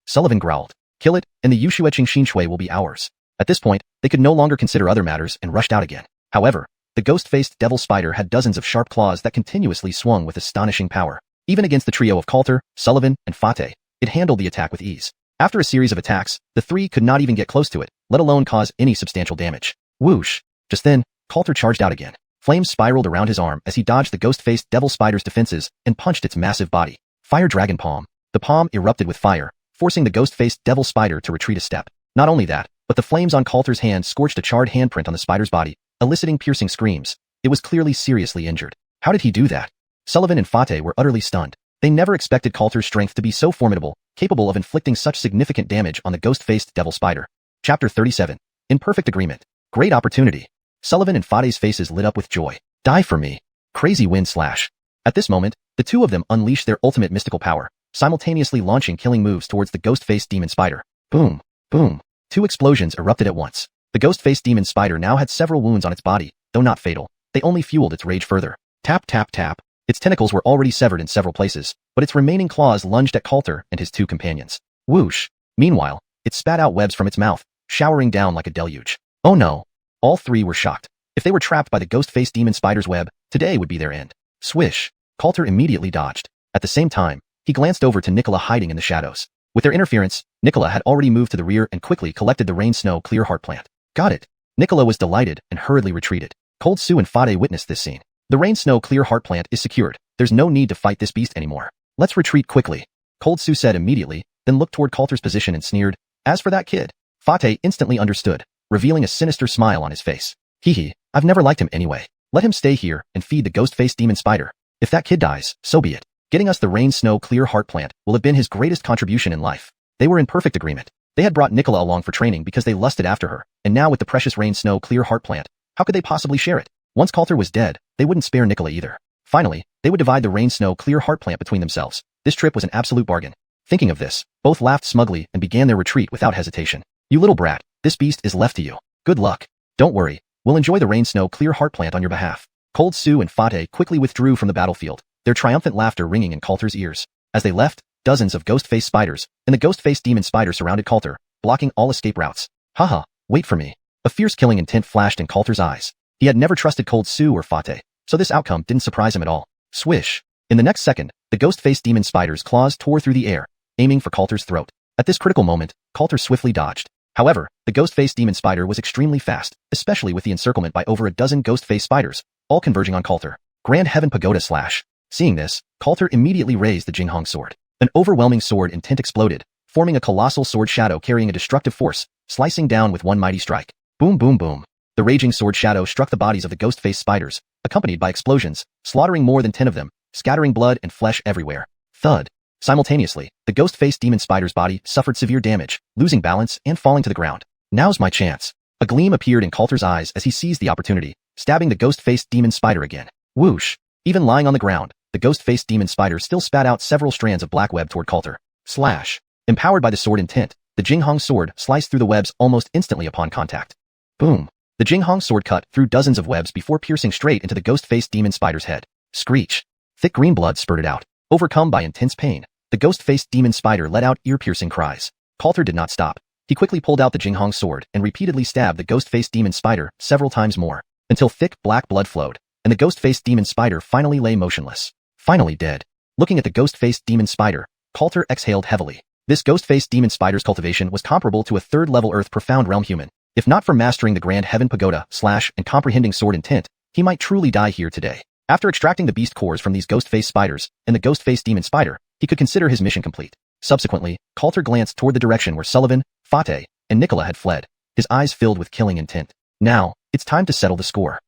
Sullivan growled. Kill it, and the xiuxian Shui will be ours. At this point, they could no longer consider other matters and rushed out again. However, the ghost-faced devil spider had dozens of sharp claws that continuously swung with astonishing power. Even against the trio of Coulter, Sullivan, and Fate, it handled the attack with ease. After a series of attacks, the three could not even get close to it, let alone cause any substantial damage. Whoosh! Just then, Coulter charged out again. Flames spiraled around his arm as he dodged the ghost-faced devil spider's defenses and punched its massive body. Fire Dragon Palm. The palm erupted with fire, forcing the ghost-faced devil spider to retreat a step. Not only that, but the flames on Coulter's hand scorched a charred handprint on the spider's body, eliciting piercing screams. It was clearly seriously injured. How did he do that? Sullivan and Fate were utterly stunned. They never expected Coulter's strength to be so formidable, capable of inflicting such significant damage on the ghost-faced devil spider. Chapter 37. In perfect agreement. Great opportunity. Sullivan and Fate's faces lit up with joy. Die for me. Crazy wind slash. At this moment, the two of them unleashed their ultimate mystical power, simultaneously launching killing moves towards the ghost-faced demon spider. Boom, boom. Two explosions erupted at once. The ghost-faced demon spider now had several wounds on its body, though not fatal. They only fueled its rage further. Tap tap tap. Its tentacles were already severed in several places, but its remaining claws lunged at Coulter and his two companions. Whoosh. Meanwhile, it spat out webs from its mouth, showering down like a deluge. Oh no. All three were shocked. If they were trapped by the ghost-faced demon spider's web, today would be their end. Swish. Coulter immediately dodged. At the same time, he glanced over to Nicola hiding in the shadows. With their interference, Nicola had already moved to the rear and quickly collected the rain snow clear heart plant. Got it. Nicola was delighted and hurriedly retreated. Cold Sue and Fade witnessed this scene. The rain snow clear heart plant is secured. There's no need to fight this beast anymore. Let's retreat quickly. Cold Sue said immediately, then looked toward Coulter's position and sneered. As for that kid, Fate instantly understood, revealing a sinister smile on his face. Hee, I've never liked him anyway. Let him stay here and feed the ghost-faced demon spider. If that kid dies, so be it. Getting us the rain snow clear heart plant will have been his greatest contribution in life. They were in perfect agreement. They had brought Nicola along for training because they lusted after her, and now with the precious rain snow clear heart plant, how could they possibly share it? Once Coulter was dead, they wouldn't spare Nicola either. Finally, they would divide the rain snow clear heart plant between themselves. This trip was an absolute bargain. Thinking of this, both laughed smugly and began their retreat without hesitation. You little brat, this beast is left to you. Good luck. Don't worry, we'll enjoy the rain snow clear heart plant on your behalf. Cold Sue and Fate quickly withdrew from the battlefield, their triumphant laughter ringing in Coulter's ears. As they left, dozens of ghost-faced spiders and the ghost-faced demon spider surrounded Coulter, blocking all escape routes. Haha, wait for me. A fierce killing intent flashed in Coulter's eyes. He had never trusted Cold Sue or Fate, so this outcome didn't surprise him at all. Swish. In the next second, the ghost-faced demon spider's claws tore through the air, aiming for Coulter's throat. At this critical moment, Coulter swiftly dodged. However, the ghost-faced demon spider was extremely fast, especially with the encirclement by over a dozen ghost-faced spiders, all converging on Coulter. Grand Heaven Pagoda Slash. Seeing this, Coulter immediately raised the Jinghong sword. An overwhelming sword intent exploded, forming a colossal sword shadow carrying a destructive force, slicing down with one mighty strike. Boom boom boom. The raging sword shadow struck the bodies of the ghost-faced spiders, accompanied by explosions, slaughtering more than 10 of them, scattering blood and flesh everywhere. Thud. Simultaneously, the ghost-faced demon spider's body suffered severe damage, losing balance and falling to the ground. Now's my chance. A gleam appeared in Coulter's eyes as he seized the opportunity, stabbing the ghost-faced demon spider again. Whoosh. Even lying on the ground, the ghost-faced demon spider still spat out several strands of black web toward Coulter. Slash. Empowered by the sword intent, the Jinghong sword sliced through the webs almost instantly upon contact. Boom. The Jinghong sword cut through dozens of webs before piercing straight into the ghost-faced demon spider's head. Screech. Thick green blood spurted out. Overcome by intense pain, the ghost-faced demon spider let out ear-piercing cries. Coulter did not stop. He quickly pulled out the Jinghong sword and repeatedly stabbed the ghost-faced demon spider several times more, until thick black blood flowed, and the ghost-faced demon spider finally lay motionless. Finally dead. Looking at the ghost-faced demon spider, Coulter exhaled heavily. This ghost-faced demon spider's cultivation was comparable to a third-level Earth Profound Realm human. If not for mastering the Grand Heaven Pagoda Slash and comprehending sword intent, he might truly die here today. After extracting the beast cores from these ghost-faced spiders and the ghost-faced demon spider, he could consider his mission complete. Subsequently, Coulter glanced toward the direction where Sullivan, Fate, and Nicola had fled, his eyes filled with killing intent. Now, it's time to settle the score.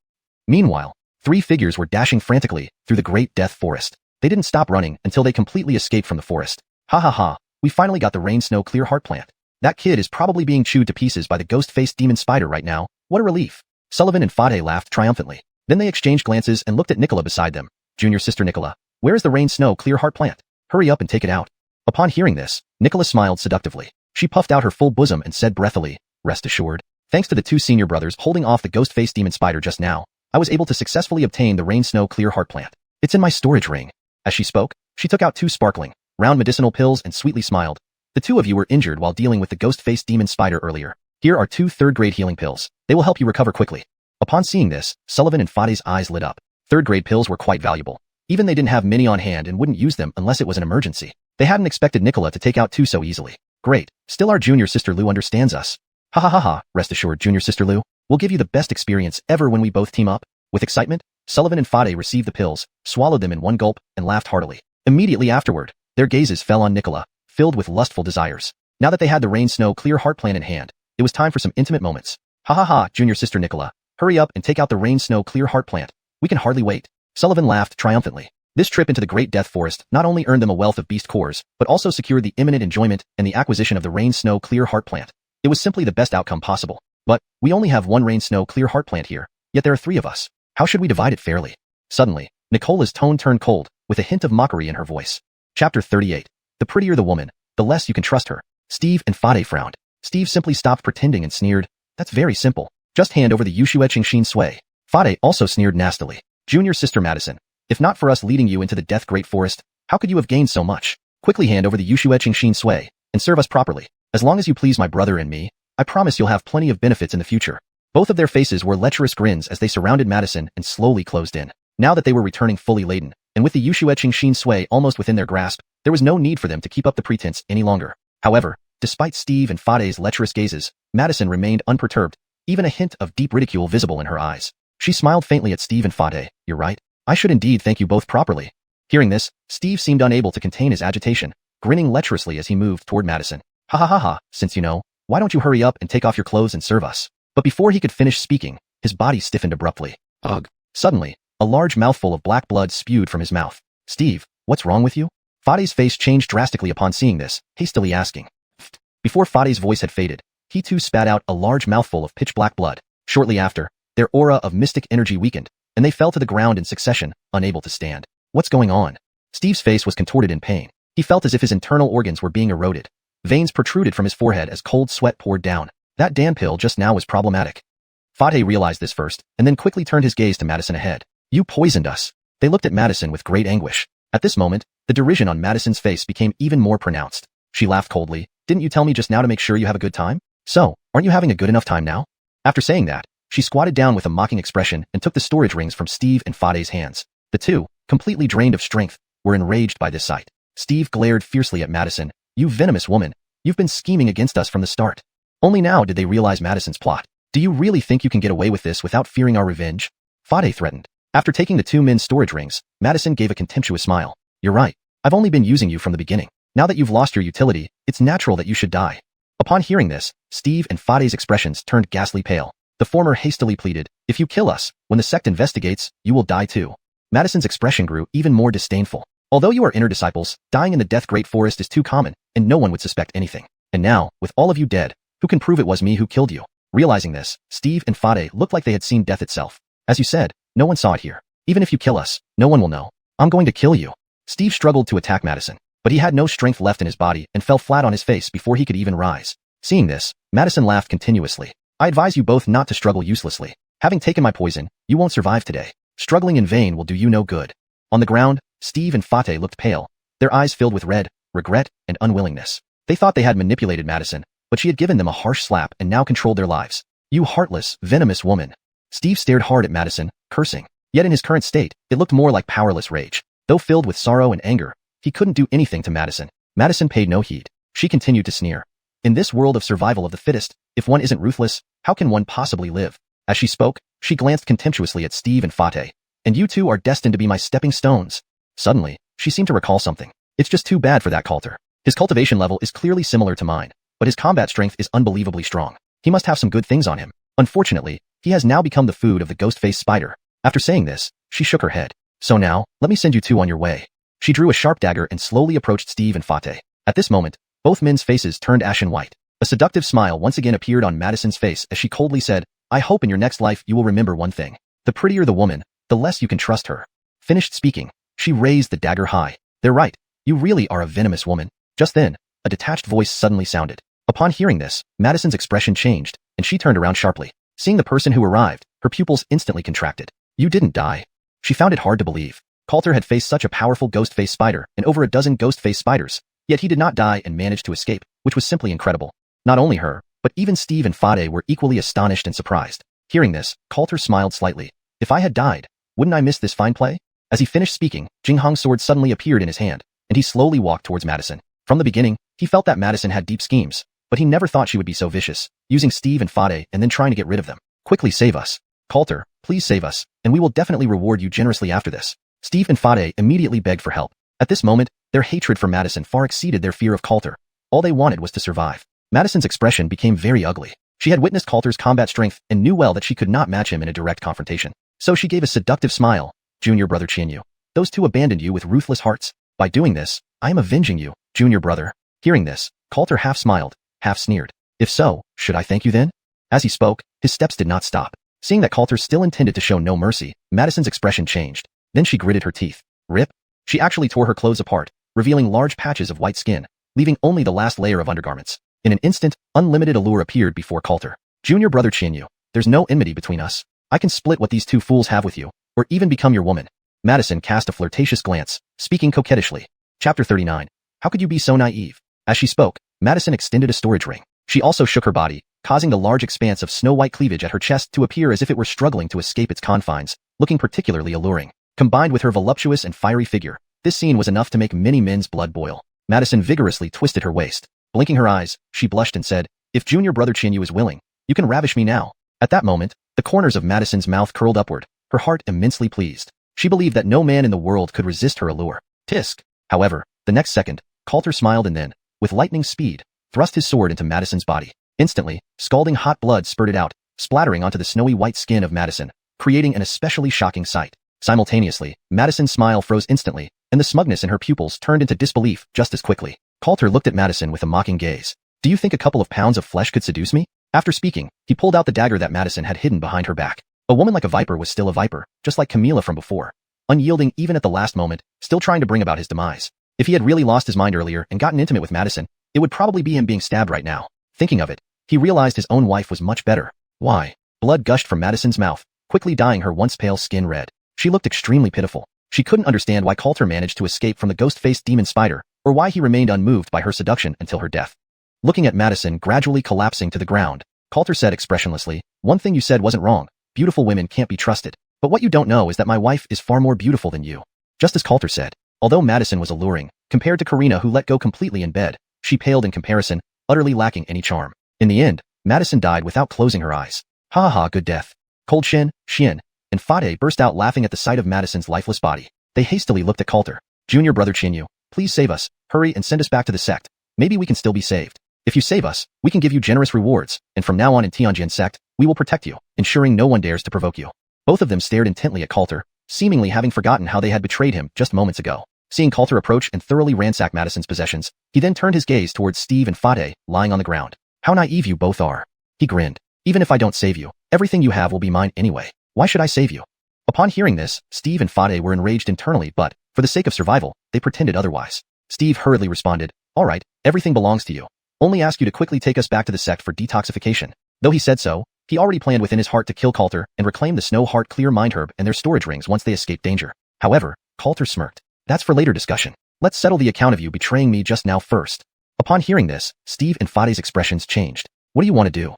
Meanwhile, three figures were dashing frantically through the great death forest. They didn't stop running until they completely escaped from the forest. Ha ha ha, we finally got the rain snow clear heart plant. That kid is probably being chewed to pieces by the ghost-faced demon spider right now. What a relief. Sullivan and Fade laughed triumphantly. Then they exchanged glances and looked at Nicola beside them. Junior sister Nicola, where is the rain snow clear heart plant? Hurry up and take it out. Upon hearing this, Nicola smiled seductively. She puffed out her full bosom and said breathily, rest assured, thanks to the two senior brothers holding off the ghost-faced demon spider just now, I was able to successfully obtain the rain snow clear heart plant. It's in my storage ring. As she spoke, she took out two sparkling, round medicinal pills and sweetly smiled. The two of you were injured while dealing with the ghost-faced demon spider earlier. Here are two third-grade healing pills. They will help you recover quickly. Upon seeing this, Sullivan and Fade's eyes lit up. Third-grade pills were quite valuable. Even they didn't have many on hand and wouldn't use them unless it was an emergency. They hadn't expected Nicola to take out two so easily. Great, still our junior sister Lou understands us. Ha ha ha ha, rest assured junior sister Lou, we'll give you the best experience ever when we both team up. With excitement, Sullivan and Fade received the pills, swallowed them in one gulp, and laughed heartily. Immediately afterward, their gazes fell on Nicola, filled with lustful desires. Now that they had the rain snow clear heart plant in hand, it was time for some intimate moments. Ha ha ha, junior sister Nicola, hurry up and take out the rain snow clear heart plant. We can hardly wait. Sullivan laughed triumphantly. This trip into the Great Death Forest not only earned them a wealth of beast cores, but also secured the imminent enjoyment and the acquisition of the rain snow clear heart plant. It was simply the best outcome possible. But, we only have one rain snow clear heart plant here, yet there are three of us. How should we divide it fairly? Suddenly, Nicola's tone turned cold, with a hint of mockery in her voice. Chapter 38. The prettier the woman, the less you can trust her. Steve and Fade frowned. Steve simply stopped pretending and sneered. That's very simple. Just hand over the xiuxian sui. Fade also sneered nastily. Junior sister Madison, if not for us leading you into the death great forest, how could you have gained so much? Quickly hand over the xiuxian sui, and serve us properly. As long as you please my brother and me, I promise you'll have plenty of benefits in the future. Both of their faces wore lecherous grins as they surrounded Madison and slowly closed in. Now that they were returning fully laden, and with the xiuxian sui almost within their grasp, there was no need for them to keep up the pretense any longer. However, despite Steve and Fade's lecherous gazes, Madison remained unperturbed, even a hint of deep ridicule visible in her eyes. She smiled faintly at Steve and Fade. You're right. I should indeed thank you both properly. Hearing this, Steve seemed unable to contain his agitation, grinning lecherously as he moved toward Madison. Ha ha ha ha, since you know, why don't you hurry up and take off your clothes and serve us? But before he could finish speaking, his body stiffened abruptly. Ugh. Suddenly, a large mouthful of black blood spewed from his mouth. Steve, what's wrong with you? Fade's face changed drastically upon seeing this, hastily asking. Before Fade's voice had faded, he too spat out a large mouthful of pitch-black blood. Shortly after, their aura of mystic energy weakened, and they fell to the ground in succession, unable to stand. What's going on? Steve's face was contorted in pain. He felt as if his internal organs were being eroded. Veins protruded from his forehead as cold sweat poured down. That Dan pill just now was problematic. Fade realized this first, and then quickly turned his gaze to Madison ahead. You poisoned us. They looked at Madison with great anguish. At this moment, the derision on Madison's face became even more pronounced. She laughed coldly. Didn't you tell me just now to make sure you have a good time? So, aren't you having a good enough time now? After saying that, she squatted down with a mocking expression and took the storage rings from Steve and Fade's hands. The two, completely drained of strength, were enraged by this sight. Steve glared fiercely at Madison. You venomous woman. You've been scheming against us from the start. Only now did they realize Madison's plot. Do you really think you can get away with this without fearing our revenge? Fade threatened. After taking the two men's storage rings, Madison gave a contemptuous smile. You're right. I've only been using you from the beginning. Now that you've lost your utility, it's natural that you should die. Upon hearing this, Steve and Fade's expressions turned ghastly pale. The former hastily pleaded, if you kill us, when the sect investigates, you will die too. Madison's expression grew even more disdainful. Although you are inner disciples, dying in the death great forest is too common, and no one would suspect anything. And now, with all of you dead, who can prove it was me who killed you? Realizing this, Steve and Fade looked like they had seen death itself. As you said, no one saw it here. Even if you kill us, no one will know. I'm going to kill you. Steve struggled to attack Madison, but he had no strength left in his body and fell flat on his face before he could even rise. Seeing this, Madison laughed continuously. I advise you both not to struggle uselessly. Having taken my poison, you won't survive today. Struggling in vain will do you no good. On the ground, Steve and Fade looked pale, their eyes filled with red, regret, and unwillingness. They thought they had manipulated Madison, but she had given them a harsh slap and now controlled their lives. You heartless, venomous woman. Steve stared hard at Madison, cursing. Yet in his current state, it looked more like powerless rage. Though filled with sorrow and anger, he couldn't do anything to Madison. Madison paid no heed. She continued to sneer. In this world of survival of the fittest, if one isn't ruthless, how can one possibly live? As she spoke, she glanced contemptuously at Steve and Fade. And you two are destined to be my stepping stones. Suddenly, she seemed to recall something. It's just too bad for that Coulter. His cultivation level is clearly similar to mine, but his combat strength is unbelievably strong. He must have some good things on him. Unfortunately, he has now become the food of the ghost-faced spider. After saying this, she shook her head. So now, let me send you two on your way. She drew a sharp dagger and slowly approached Steve and Fade. At this moment, both men's faces turned ashen white. A seductive smile once again appeared on Madison's face as she coldly said, I hope in your next life you will remember one thing. The prettier the woman, the less you can trust her. Finished speaking, she raised the dagger high. They're right. You really are a venomous woman. Just then, a detached voice suddenly sounded. Upon hearing this, Madison's expression changed, and she turned around sharply. Seeing the person who arrived, her pupils instantly contracted. You didn't die. She found it hard to believe. Coulter had faced such a powerful ghost-faced spider and over a dozen ghost-faced spiders, yet he did not die and managed to escape, which was simply incredible. Not only her, but even Steve and Fade were equally astonished and surprised. Hearing this, Coulter smiled slightly. If I had died, wouldn't I miss this fine play? As he finished speaking, Jinghong's sword suddenly appeared in his hand, and he slowly walked towards Madison. From the beginning, he felt that Madison had deep schemes, but he never thought she would be so vicious, using Steve and Fade and then trying to get rid of them. Quickly save us. Coulter, please save us, and we will definitely reward you generously after this. Steve and Fade immediately begged for help. At this moment, their hatred for Madison far exceeded their fear of Coulter. All they wanted was to survive. Madison's expression became very ugly. She had witnessed Coulter's combat strength and knew well that she could not match him in a direct confrontation. So she gave a seductive smile. Junior brother Qianyu. Those two abandoned you with ruthless hearts. By doing this, I am avenging you, junior brother. Hearing this, Coulter half smiled, half sneered. If so, should I thank you then? As he spoke, his steps did not stop. Seeing that Coulter still intended to show no mercy, Madison's expression changed. Then she gritted her teeth. Rip. She actually tore her clothes apart, revealing large patches of white skin, leaving only the last layer of undergarments. In an instant, unlimited allure appeared before Coulter. Junior brother Xianyu, there's no enmity between us. I can split what these two fools have with you, or even become your woman. Madison cast a flirtatious glance, speaking coquettishly. Chapter 39. How could you be so naive? As she spoke, Madison extended a storage ring. She also shook her body, causing the large expanse of snow-white cleavage at her chest to appear as if it were struggling to escape its confines, looking particularly alluring. Combined with her voluptuous and fiery figure, this scene was enough to make many men's blood boil. Madison vigorously twisted her waist. Blinking her eyes, she blushed and said, if junior brother Xianyu is willing, you can ravish me now. At that moment, the corners of Madison's mouth curled upward, her heart immensely pleased. She believed that no man in the world could resist her allure. Tisk. However, the next second, Coulter smiled and then, with lightning speed, thrust his sword into Madison's body. Instantly, scalding hot blood spurted out, splattering onto the snowy white skin of Madison, creating an especially shocking sight. Simultaneously, Madison's smile froze instantly, and the smugness in her pupils turned into disbelief just as quickly. Coulter looked at Madison with a mocking gaze. Do you think a couple of pounds of flesh could seduce me? After speaking, he pulled out the dagger that Madison had hidden behind her back. A woman like a viper was still a viper, just like Camila from before. Unyielding even at the last moment, still trying to bring about his demise. If he had really lost his mind earlier and gotten intimate with Madison, it would probably be him being stabbed right now. Thinking of it, he realized his own wife was much better. Why? Blood gushed from Madison's mouth, quickly dyeing her once pale skin red. She looked extremely pitiful. She couldn't understand why Coulter managed to escape from the ghost-faced demon spider, or why he remained unmoved by her seduction until her death. Looking at Madison gradually collapsing to the ground, Coulter said expressionlessly, one thing you said wasn't wrong. Beautiful women can't be trusted. But what you don't know is that my wife is far more beautiful than you. Just as Coulter said. Although Madison was alluring, compared to Karina who let go completely in bed, she paled in comparison, utterly lacking any charm. In the end, Madison died without closing her eyes. Ha ha, good death. Cold Shin, Xian, and Fade burst out laughing at the sight of Madison's lifeless body. They hastily looked at Coulter. Junior brother Xianyu, please save us, hurry and send us back to the sect. Maybe we can still be saved. If you save us, we can give you generous rewards, and from now on in Tianjin sect, we will protect you, ensuring no one dares to provoke you. Both of them stared intently at Coulter, seemingly having forgotten how they had betrayed him just moments ago. Seeing Coulter approach and thoroughly ransack Madison's possessions, he then turned his gaze towards Steve and Fade, lying on the ground. How naive you both are. He grinned. Even if I don't save you, everything you have will be mine anyway. Why should I save you? Upon hearing this, Steve and Fade were enraged internally, but, for the sake of survival, they pretended otherwise. Steve hurriedly responded, all right, everything belongs to you. Only ask you to quickly take us back to the sect for detoxification. Though he said so, he already planned within his heart to kill Coulter and reclaim the Snow Heart Clear Mind Herb and their storage rings once they escaped danger. However, Coulter smirked. That's for later discussion. Let's settle the account of you betraying me just now first. Upon hearing this, Steve and Fade's expressions changed. What do you want to do?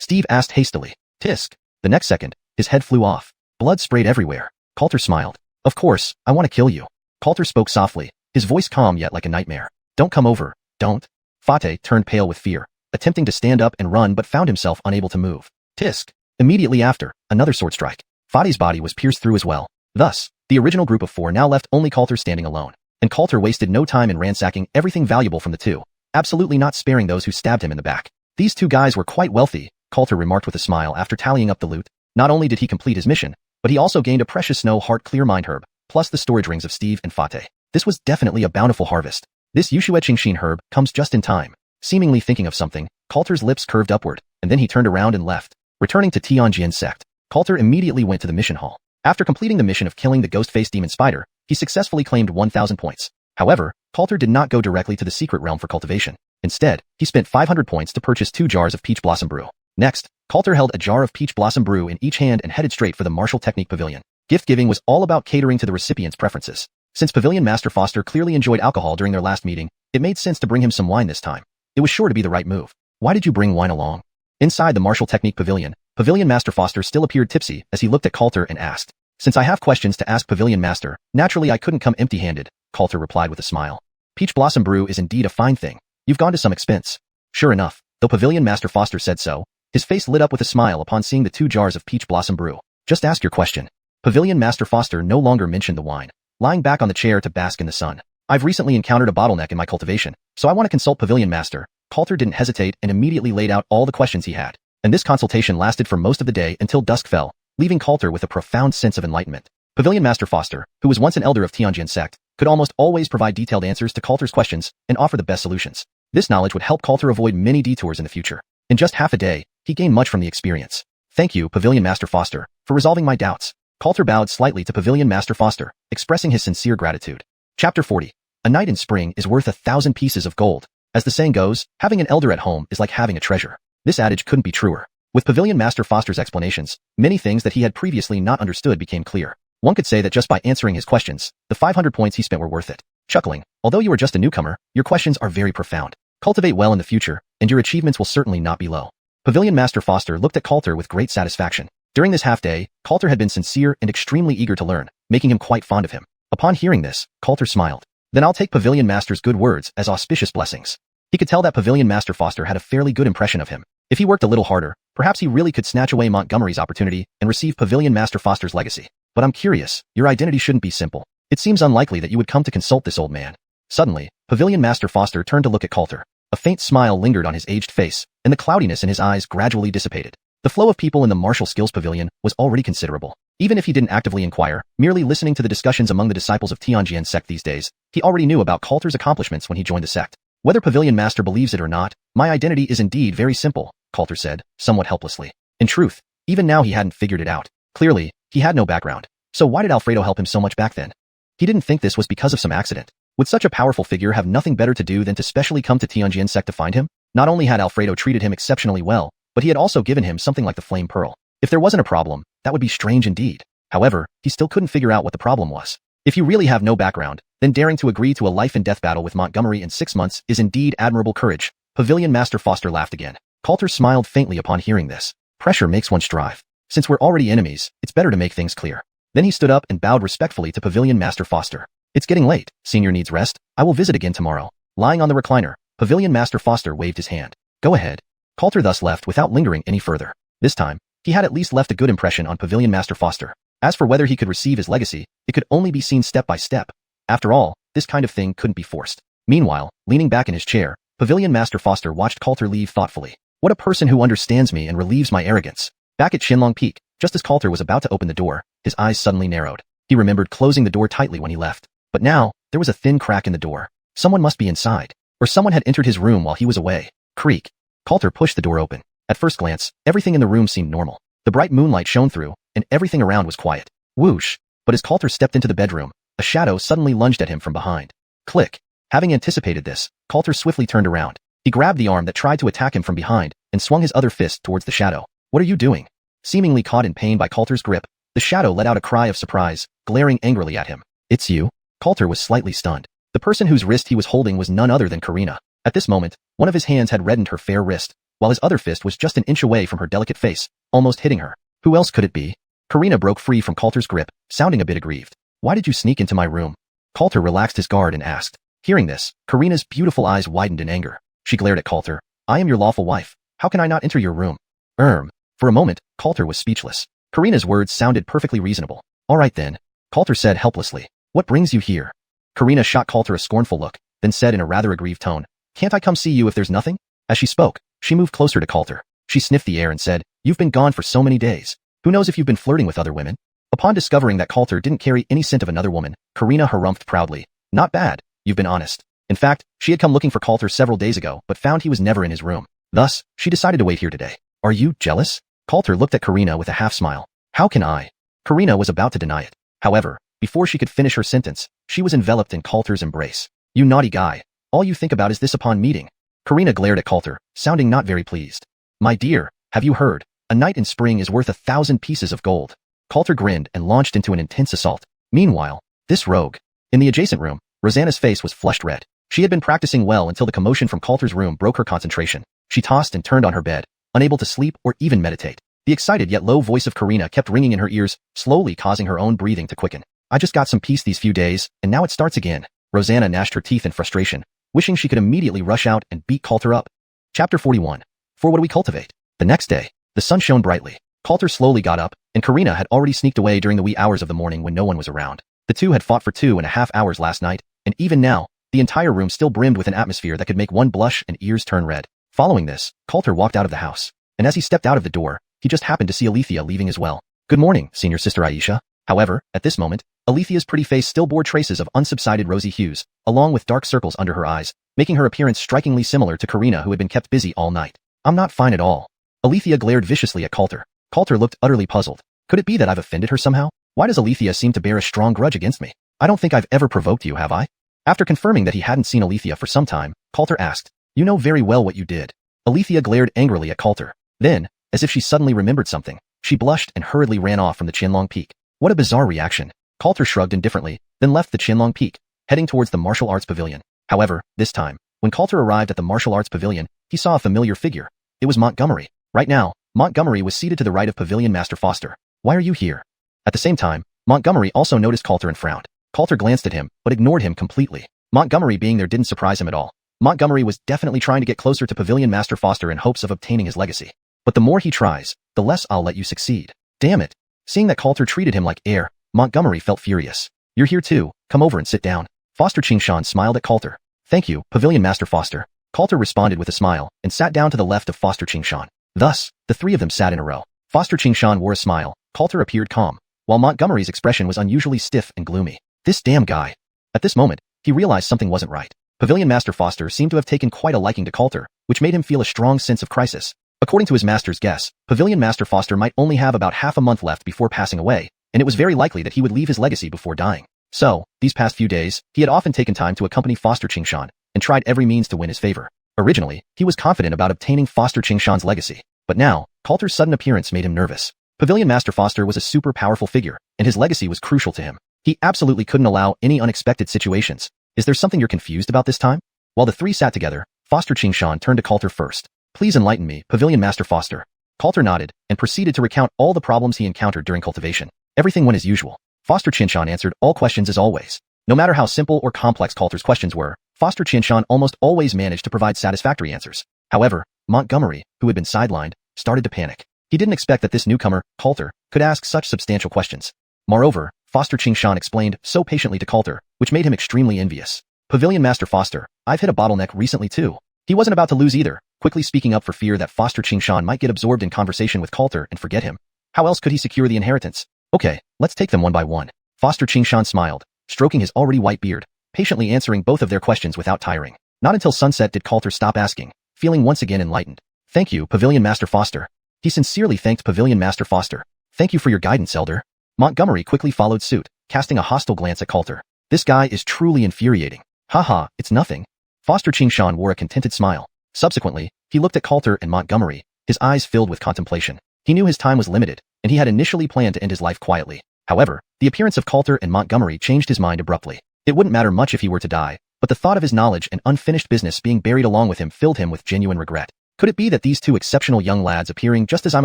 Steve asked hastily. Tisk. The next second, his head flew off. Blood sprayed everywhere. Coulter smiled. Of course, I want to kill you. Coulter spoke softly, his voice calm yet like a nightmare. Don't come over, don't. Fate turned pale with fear, attempting to stand up and run but found himself unable to move. Tisk. Immediately after, another sword strike. Fade's body was pierced through as well. Thus, the original group of 4 now left only Coulter standing alone. And Coulter wasted no time in ransacking everything valuable from the two, absolutely not sparing those who stabbed him in the back. These two guys were quite wealthy, Coulter remarked with a smile after tallying up the loot. Not only did he complete his mission, but he also gained a precious Snow Heart Clear Mind Herb, plus the storage rings of Steve and Fate. This was definitely a bountiful harvest. This xiuxian herb comes just in time. Seemingly thinking of something, Coulter's lips curved upward, and then he turned around and left. Returning to Tianjin sect, Coulter immediately went to the mission hall. After completing the mission of killing the ghost-faced demon spider, he successfully claimed 1,000 points. However, Coulter did not go directly to the secret realm for cultivation. Instead, he spent 500 points to purchase 2 jars of peach blossom brew. Next, Coulter held a jar of peach blossom brew in each hand and headed straight for the martial technique pavilion. Gift giving was all about catering to the recipient's preferences. Since Pavilion Master Foster clearly enjoyed alcohol during their last meeting, it made sense to bring him some wine this time. It was sure to be the right move. Why did you bring wine along? Inside the martial technique pavilion, Pavilion Master Foster still appeared tipsy as he looked at Coulter and asked, since I have questions to ask Pavilion Master, naturally I couldn't come empty-handed, Coulter replied with a smile. Peach blossom brew is indeed a fine thing. You've gone to some expense. Sure enough, though Pavilion Master Foster said so, his face lit up with a smile upon seeing the 2 jars of peach blossom brew. Just ask your question. Pavilion Master Foster no longer mentioned the wine, lying back on the chair to bask in the sun. I've recently encountered a bottleneck in my cultivation, so I want to consult Pavilion Master. Coulter didn't hesitate and immediately laid out all the questions he had. And this consultation lasted for most of the day until dusk fell, leaving Coulter with a profound sense of enlightenment. Pavilion Master Foster, who was once an elder of Tianjin sect, could almost always provide detailed answers to Coulter's questions and offer the best solutions. This knowledge would help Coulter avoid many detours in the future. In just half a day, he gained much from the experience. Thank you, Pavilion Master Foster, for resolving my doubts. Coulter bowed slightly to Pavilion Master Foster, expressing his sincere gratitude. Chapter 40. A night in spring is worth 1,000 pieces of gold. As the saying goes, having an elder at home is like having a treasure. This adage couldn't be truer. With Pavilion Master Foster's explanations, many things that he had previously not understood became clear. One could say that just by answering his questions, the 500 points he spent were worth it. Chuckling, although you are just a newcomer, your questions are very profound. Cultivate well in the future, and your achievements will certainly not be low. Pavilion Master Foster looked at Coulter with great satisfaction. During this half-day, Coulter had been sincere and extremely eager to learn, making him quite fond of him. Upon hearing this, Coulter smiled. Then I'll take Pavilion Master's good words as auspicious blessings. He could tell that Pavilion Master Foster had a fairly good impression of him. If he worked a little harder, perhaps he really could snatch away Montgomery's opportunity and receive Pavilion Master Foster's legacy. But I'm curious, your identity shouldn't be simple. It seems unlikely that you would come to consult this old man. Suddenly, Pavilion Master Foster turned to look at Coulter. A faint smile lingered on his aged face, and the cloudiness in his eyes gradually dissipated. The flow of people in the martial skills pavilion was already considerable. Even if he didn't actively inquire, merely listening to the discussions among the disciples of Tianjian's sect these days, he already knew about Coulter's accomplishments when he joined the sect. Whether Pavilion Master believes it or not, my identity is indeed very simple, Coulter said, somewhat helplessly. In truth, even now he hadn't figured it out. Clearly, he had no background. So why did Alfredo help him so much back then? He didn't think this was because of some accident. Would such a powerful figure have nothing better to do than to specially come to Tianjian's sect to find him? Not only had Alfredo treated him exceptionally well, but he had also given him something like the flame pearl. If there wasn't a problem, that would be strange indeed. However, he still couldn't figure out what the problem was. If you really have no background, then daring to agree to a life-and-death battle with Montgomery in 6 months is indeed admirable courage. Pavilion Master Foster laughed again. Coulter smiled faintly upon hearing this. Pressure makes one strive. Since we're already enemies, it's better to make things clear. Then he stood up and bowed respectfully to Pavilion Master Foster. It's getting late. Senior needs rest. I will visit again tomorrow. Lying on the recliner, Pavilion Master Foster waved his hand. Go ahead. Coulter thus left without lingering any further. This time, he had at least left a good impression on Pavilion Master Foster. As for whether he could receive his legacy, it could only be seen step by step. After all, this kind of thing couldn't be forced. Meanwhile, leaning back in his chair, Pavilion Master Foster watched Coulter leave thoughtfully. What a person who understands me and relieves my arrogance. Back at Shinlong Peak, just as Coulter was about to open the door, his eyes suddenly narrowed. He remembered closing the door tightly when he left. But now, there was a thin crack in the door. Someone must be inside. Or someone had entered his room while he was away. Creak. Coulter pushed the door open. At first glance, everything in the room seemed normal. The bright moonlight shone through, and everything around was quiet. Whoosh. But as Coulter stepped into the bedroom, a shadow suddenly lunged at him from behind. Click. Having anticipated this, Coulter swiftly turned around. He grabbed the arm that tried to attack him from behind, and swung his other fist towards the shadow. What are you doing? Seemingly caught in pain by Coulter's grip, the shadow let out a cry of surprise, glaring angrily at him. It's you? Coulter was slightly stunned. The person whose wrist he was holding was none other than Karina. At this moment, one of his hands had reddened her fair wrist, while his other fist was just an inch away from her delicate face, almost hitting her. Who else could it be? Karina broke free from Coulter's grip, sounding a bit aggrieved. Why did you sneak into my room? Coulter relaxed his guard and asked. Hearing this, Karina's beautiful eyes widened in anger. She glared at Coulter. I am your lawful wife. How can I not enter your room? For a moment, Coulter was speechless. Karina's words sounded perfectly reasonable. All right then, Coulter said helplessly. What brings you here? Karina shot Coulter a scornful look, then said in a rather aggrieved tone, Can't I come see you if there's nothing? As she spoke, she moved closer to Coulter. She sniffed the air and said, You've been gone for so many days. Who knows if you've been flirting with other women? Upon discovering that Coulter didn't carry any scent of another woman, Karina harumphed proudly. Not bad, you've been honest. In fact, she had come looking for Coulter several days ago, but found he was never in his room. Thus, she decided to wait here today. Are you jealous? Coulter looked at Karina with a half smile. How can I? Karina was about to deny it. However, before she could finish her sentence, she was enveloped in Coulter's embrace. You naughty guy. All you think about is this upon meeting. Karina glared at Coulter, sounding not very pleased. My dear, have you heard? A night in spring is worth 1,000 pieces of gold. Coulter grinned and launched into an intense assault. Meanwhile, this rogue. In the adjacent room, Rosanna's face was flushed red. She had been practicing well until the commotion from Coulter's room broke her concentration. She tossed and turned on her bed, unable to sleep or even meditate. The excited yet low voice of Karina kept ringing in her ears, slowly causing her own breathing to quicken. I just got some peace these few days, and now it starts again. Rosanna gnashed her teeth in frustration, wishing she could immediately rush out and beat Coulter up. Chapter 41. For what do we cultivate? The next day, the sun shone brightly. Coulter slowly got up, and Karina had already sneaked away during the wee hours of the morning when no one was around. The two had fought for 2.5 hours last night, and even now, the entire room still brimmed with an atmosphere that could make one blush and ears turn red. Following this, Coulter walked out of the house, and as he stepped out of the door, he just happened to see Alethea leaving as well. Good morning, senior sister Aisha. However, at this moment, Alethea's pretty face still bore traces of unsubsided rosy hues, along with dark circles under her eyes, making her appearance strikingly similar to Karina who had been kept busy all night. I'm not fine at all. Alethea glared viciously at Coulter. Coulter looked utterly puzzled. Could it be that I've offended her somehow? Why does Alethea seem to bear a strong grudge against me? I don't think I've ever provoked you, have I? After confirming that he hadn't seen Alethea for some time, Coulter asked, You know very well what you did. Alethea glared angrily at Coulter. Then, as if she suddenly remembered something, she blushed and hurriedly ran off from the Qianlong Peak. What a bizarre reaction. Coulter shrugged indifferently, then left the Qianlong Peak, heading towards the martial arts pavilion. However, this time, when Coulter arrived at the martial arts pavilion, he saw a familiar figure. It was Montgomery. Right now, Montgomery was seated to the right of Pavilion Master Foster. Why are you here? At the same time, Montgomery also noticed Coulter and frowned. Coulter glanced at him, but ignored him completely. Montgomery being there didn't surprise him at all. Montgomery was definitely trying to get closer to Pavilion Master Foster in hopes of obtaining his legacy. But the more he tries, the less I'll let you succeed. Damn it. Seeing that Coulter treated him like air, Montgomery felt furious. You're here too, come over and sit down. Foster Qingshan smiled at Coulter. Thank you, Pavilion Master Foster. Coulter responded with a smile and sat down to the left of Foster Qingshan. Thus, the three of them sat in a row. Foster Qingshan wore a smile, Coulter appeared calm, while Montgomery's expression was unusually stiff and gloomy. This damn guy. At this moment, he realized something wasn't right. Pavilion Master Foster seemed to have taken quite a liking to Coulter, which made him feel a strong sense of crisis. According to his master's guess, Pavilion Master Foster might only have about half a month left before passing away, and it was very likely that he would leave his legacy before dying. So, these past few days, he had often taken time to accompany Foster Qingshan, and tried every means to win his favor. Originally, he was confident about obtaining Foster Qingshan's legacy, but now, Coulter's sudden appearance made him nervous. Pavilion Master Foster was a super powerful figure, and his legacy was crucial to him. He absolutely couldn't allow any unexpected situations. Is there something you're confused about this time? While the three sat together, Foster Qingshan turned to Coulter first. Please enlighten me, Pavilion Master Foster. Coulter nodded, and proceeded to recount all the problems he encountered during cultivation. Everything went as usual. Foster Qingshan answered all questions as always. No matter how simple or complex Coulter's questions were, Foster Qingshan almost always managed to provide satisfactory answers. However, Montgomery, who had been sidelined, started to panic. He didn't expect that this newcomer, Coulter, could ask such substantial questions. Moreover, Foster Qingshan explained so patiently to Coulter, which made him extremely envious. Pavilion Master Foster, I've hit a bottleneck recently too. He wasn't about to lose either, quickly speaking up for fear that Foster Qingshan might get absorbed in conversation with Coulter and forget him. How else could he secure the inheritance? Okay, let's take them one by one. Foster Qingshan smiled, stroking his already white beard, patiently answering both of their questions without tiring. Not until sunset did Coulter stop asking, feeling once again enlightened. Thank you, Pavilion Master Foster. He sincerely thanked Pavilion Master Foster. Thank you for your guidance, Elder. Montgomery quickly followed suit, casting a hostile glance at Coulter. This guy is truly infuriating. Haha, it's nothing. Foster Qingshan wore a contented smile. Subsequently, he looked at Coulter and Montgomery, his eyes filled with contemplation. He knew his time was limited, and he had initially planned to end his life quietly. However, the appearance of Coulter and Montgomery changed his mind abruptly. It wouldn't matter much if he were to die, but the thought of his knowledge and unfinished business being buried along with him filled him with genuine regret. Could it be that these two exceptional young lads appearing just as I'm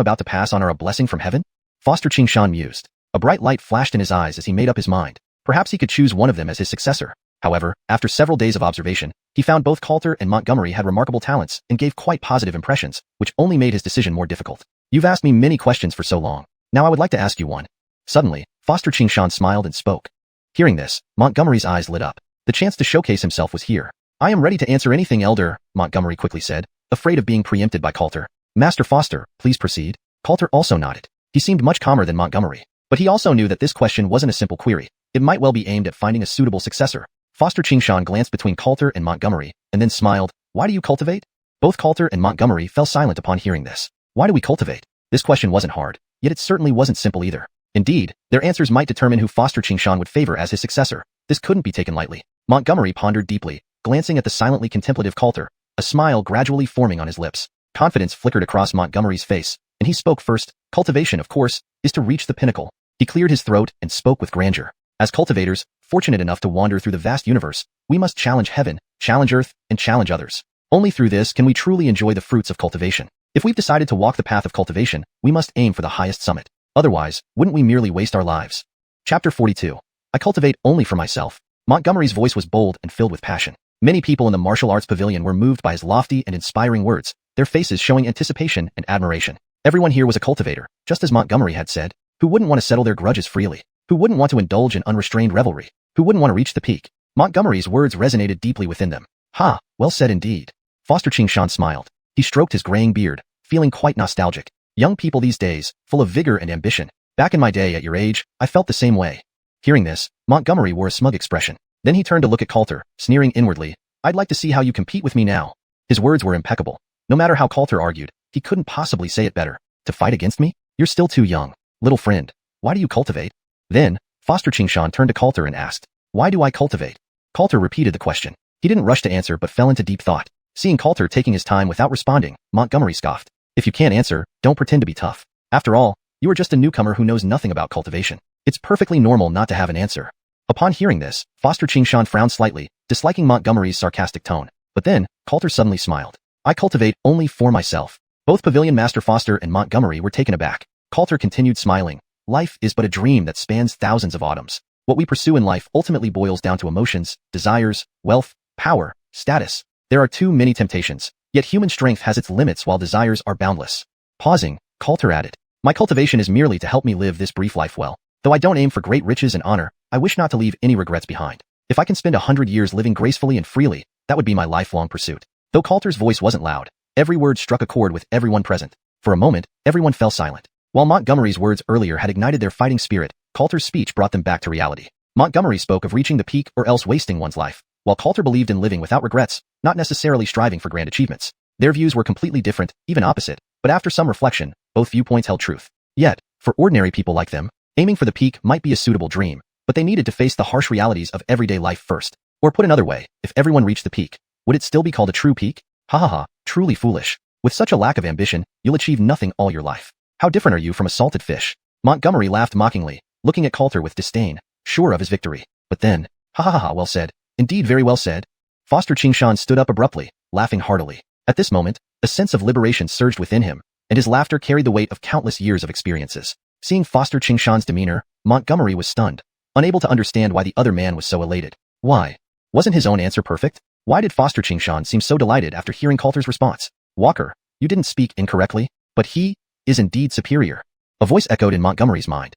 about to pass on are a blessing from heaven? Foster Qingshan mused. A bright light flashed in his eyes as he made up his mind. Perhaps he could choose one of them as his successor. However, after several days of observation, he found both Coulter and Montgomery had remarkable talents and gave quite positive impressions, which only made his decision more difficult. You've asked me many questions for so long. Now I would like to ask you one. Suddenly, Foster Qingshan smiled and spoke. Hearing this, Montgomery's eyes lit up. The chance to showcase himself was here. I am ready to answer anything, Elder, Montgomery quickly said, afraid of being preempted by Coulter. Master Foster, please proceed. Coulter also nodded. He seemed much calmer than Montgomery, but he also knew that this question wasn't a simple query. It might well be aimed at finding a suitable successor. Foster Qingshan glanced between Coulter and Montgomery, and then smiled. Why do you cultivate? Both Coulter and Montgomery fell silent upon hearing this. Why do we cultivate? This question wasn't hard, yet it certainly wasn't simple either. Indeed, their answers might determine who Foster Qingshan would favor as his successor. This couldn't be taken lightly. Montgomery pondered deeply, glancing at the silently contemplative Coulter, a smile gradually forming on his lips. Confidence flickered across Montgomery's face, and he spoke first. Cultivation, of course, is to reach the pinnacle. He cleared his throat and spoke with grandeur. As cultivators, fortunate enough to wander through the vast universe, we must challenge heaven, challenge earth, and challenge others. Only through this can we truly enjoy the fruits of cultivation. If we've decided to walk the path of cultivation, we must aim for the highest summit. Otherwise, wouldn't we merely waste our lives? Chapter 42. I cultivate only for myself. Montgomery's voice was bold and filled with passion. Many people in the martial arts pavilion were moved by his lofty and inspiring words, their faces showing anticipation and admiration. Everyone here was a cultivator, just as Montgomery had said. Who wouldn't want to settle their grudges freely? Who wouldn't want to indulge in unrestrained revelry? Who wouldn't want to reach the peak? Montgomery's words resonated deeply within them. Ha, well said indeed. Foster Qingshan smiled. He stroked his graying beard, feeling quite nostalgic. Young people these days, full of vigor and ambition. Back in my day at your age, I felt the same way. Hearing this, Montgomery wore a smug expression. Then he turned to look at Coulter, sneering inwardly. I'd like to see how you compete with me now. His words were impeccable. No matter how Coulter argued, he couldn't possibly say it better. To fight against me? You're still too young. Little friend, why do you cultivate? Then, Foster xiuxian turned to Coulter and asked, why do I cultivate? Coulter repeated the question. He didn't rush to answer but fell into deep thought. Seeing Coulter taking his time without responding, Montgomery scoffed. If you can't answer, don't pretend to be tough. After all, you are just a newcomer who knows nothing about cultivation. It's perfectly normal not to have an answer. Upon hearing this, Foster xiuxian frowned slightly, disliking Montgomery's sarcastic tone. But then, Coulter suddenly smiled. I cultivate only for myself. Both Pavilion Master Foster and Montgomery were taken aback. Coulter continued smiling. Life is but a dream that spans thousands of autumns. What we pursue in life ultimately boils down to emotions, desires, wealth, power, status. There are too many temptations, yet human strength has its limits while desires are boundless. Pausing, Coulter added, my cultivation is merely to help me live this brief life well. Though I don't aim for great riches and honor, I wish not to leave any regrets behind. If I can spend 100 years living gracefully and freely, that would be my lifelong pursuit. Though Coulter's voice wasn't loud, every word struck a chord with everyone present. For a moment, everyone fell silent. While Montgomery's words earlier had ignited their fighting spirit, Coulter's speech brought them back to reality. Montgomery spoke of reaching the peak or else wasting one's life, while Coulter believed in living without regrets, not necessarily striving for grand achievements. Their views were completely different, even opposite, but after some reflection, both viewpoints held truth. Yet, for ordinary people like them, aiming for the peak might be a suitable dream, but they needed to face the harsh realities of everyday life first. Or put another way, if everyone reached the peak, would it still be called a true peak? Ha ha ha, truly foolish. With such a lack of ambition, you'll achieve nothing all your life. How different are you from a salted fish? Montgomery laughed mockingly, looking at Coulter with disdain, sure of his victory. But then, ha ha ha, well said. Indeed, very well said. Foster xiuxian stood up abruptly, laughing heartily. At this moment, a sense of liberation surged within him, and his laughter carried the weight of countless years of experiences. Seeing Foster xiuxian's demeanor, Montgomery was stunned, unable to understand why the other man was so elated. Why? Wasn't his own answer perfect? Why did Foster xiuxian seem so delighted after hearing Coulter's response? Walker, you didn't speak incorrectly, but he is indeed superior. A voice echoed in Montgomery's mind.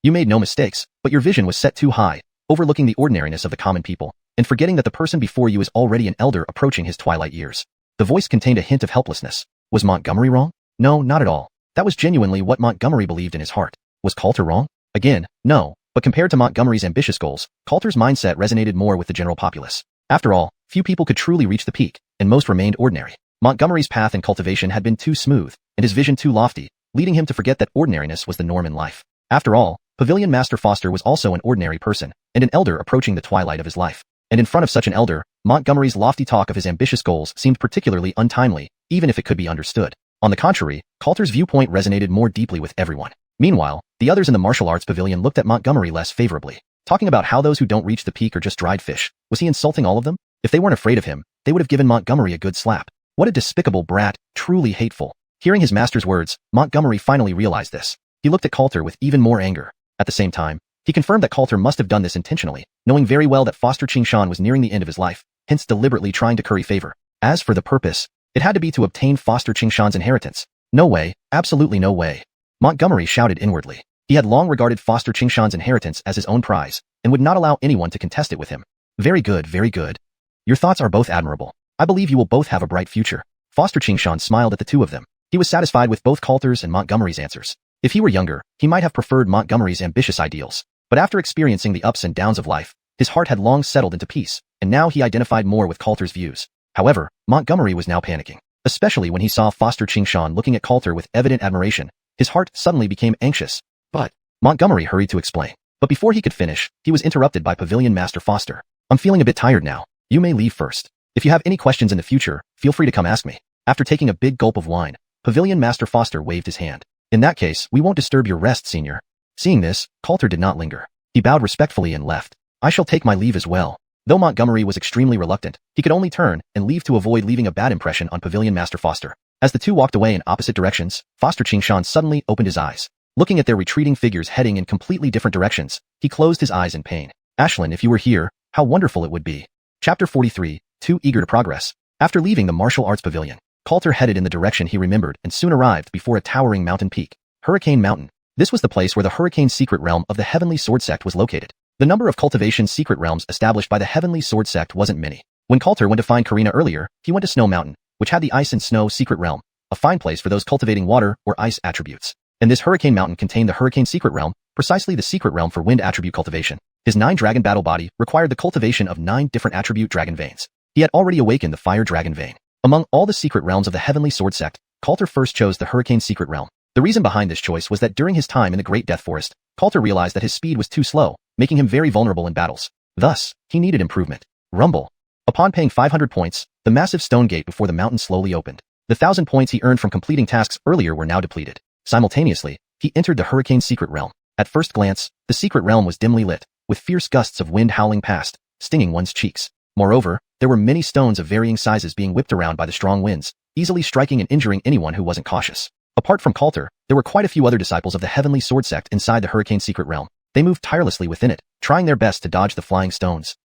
You made no mistakes, but your vision was set too high, overlooking the ordinariness of the common people, and forgetting that the person before you is already an elder approaching his twilight years. The voice contained a hint of helplessness. Was Montgomery wrong? No, not at all. That was genuinely what Montgomery believed in his heart. Was Coulter wrong? Again, no, but compared to Montgomery's ambitious goals, Coulter's mindset resonated more with the general populace. After all, few people could truly reach the peak, and most remained ordinary. Montgomery's path in cultivation had been too smooth, and his vision too lofty, leading him to forget that ordinariness was the norm in life. After all, Pavilion Master Foster was also an ordinary person, and an elder approaching the twilight of his life. And in front of such an elder, Montgomery's lofty talk of his ambitious goals seemed particularly untimely, even if it could be understood. On the contrary, Coulter's viewpoint resonated more deeply with everyone. Meanwhile, the others in the martial arts pavilion looked at Montgomery less favorably, talking about how those who don't reach the peak are just dried fish. Was he insulting all of them? If they weren't afraid of him, they would have given Montgomery a good slap. What a despicable brat, truly hateful. Hearing his master's words, Montgomery finally realized this. He looked at Coulter with even more anger. At the same time, he confirmed that Coulter must have done this intentionally, knowing very well that Foster xiuxian was nearing the end of his life, hence deliberately trying to curry favor. As for the purpose, it had to be to obtain Foster xiuxian's inheritance. No way, absolutely no way. Montgomery shouted inwardly. He had long regarded Foster xiuxian's inheritance as his own prize, and would not allow anyone to contest it with him. Very good, very good. Your thoughts are both admirable. I believe you will both have a bright future. Foster xiuxian smiled at the two of them. He was satisfied with both Coulter's and Montgomery's answers. If he were younger, he might have preferred Montgomery's ambitious ideals. But after experiencing the ups and downs of life, his heart had long settled into peace, and now he identified more with Coulter's views. However, Montgomery was now panicking, especially when he saw Foster xiuxian looking at Coulter with evident admiration. His heart suddenly became anxious. But Montgomery hurried to explain. But before he could finish, he was interrupted by Pavilion Master Foster. I'm feeling a bit tired now. You may leave first. If you have any questions in the future, feel free to come ask me. After taking a big gulp of wine, Pavilion Master Foster waved his hand. In that case, we won't disturb your rest, senior. Seeing this, Coulter did not linger. He bowed respectfully and left. I shall take my leave as well. Though Montgomery was extremely reluctant, he could only turn and leave to avoid leaving a bad impression on Pavilion Master Foster. As the two walked away in opposite directions, Foster xiuxian suddenly opened his eyes. Looking at their retreating figures heading in completely different directions, he closed his eyes in pain. Ashlyn, if you were here, how wonderful it would be. Chapter 43, Too Eager to Progress. After leaving the martial arts pavilion, Coulter headed in the direction he remembered and soon arrived before a towering mountain peak. Hurricane Mountain. This was the place where the Hurricane secret realm of the Heavenly Sword Sect was located. The number of cultivation secret realms established by the Heavenly Sword Sect wasn't many. When Coulter went to find Karina earlier, he went to Snow Mountain, which had the Ice and Snow secret realm, a fine place for those cultivating water or ice attributes. And this Hurricane Mountain contained the Hurricane secret realm, precisely the secret realm for wind attribute cultivation. His 9-dragon battle body required the cultivation of 9 different attribute dragon veins. He had already awakened the fire dragon vein. Among all the secret realms of the Heavenly Sword Sect, Coulter first chose the Hurricane secret realm. The reason behind this choice was that during his time in the Great Death Forest, Coulter realized that his speed was too slow, making him very vulnerable in battles. Thus, he needed improvement. Rumble. Upon paying 500 points, the massive stone gate before the mountain slowly opened. The 1,000 points he earned from completing tasks earlier were now depleted. Simultaneously, he entered the hurricane's secret realm. At first glance, the secret realm was dimly lit, with fierce gusts of wind howling past, stinging one's cheeks. Moreover, there were many stones of varying sizes being whipped around by the strong winds, easily striking and injuring anyone who wasn't cautious. Apart from Coulter, there were quite a few other disciples of the Heavenly Sword sect inside the hurricane's secret realm. They moved tirelessly within it, trying their best to dodge the flying stones.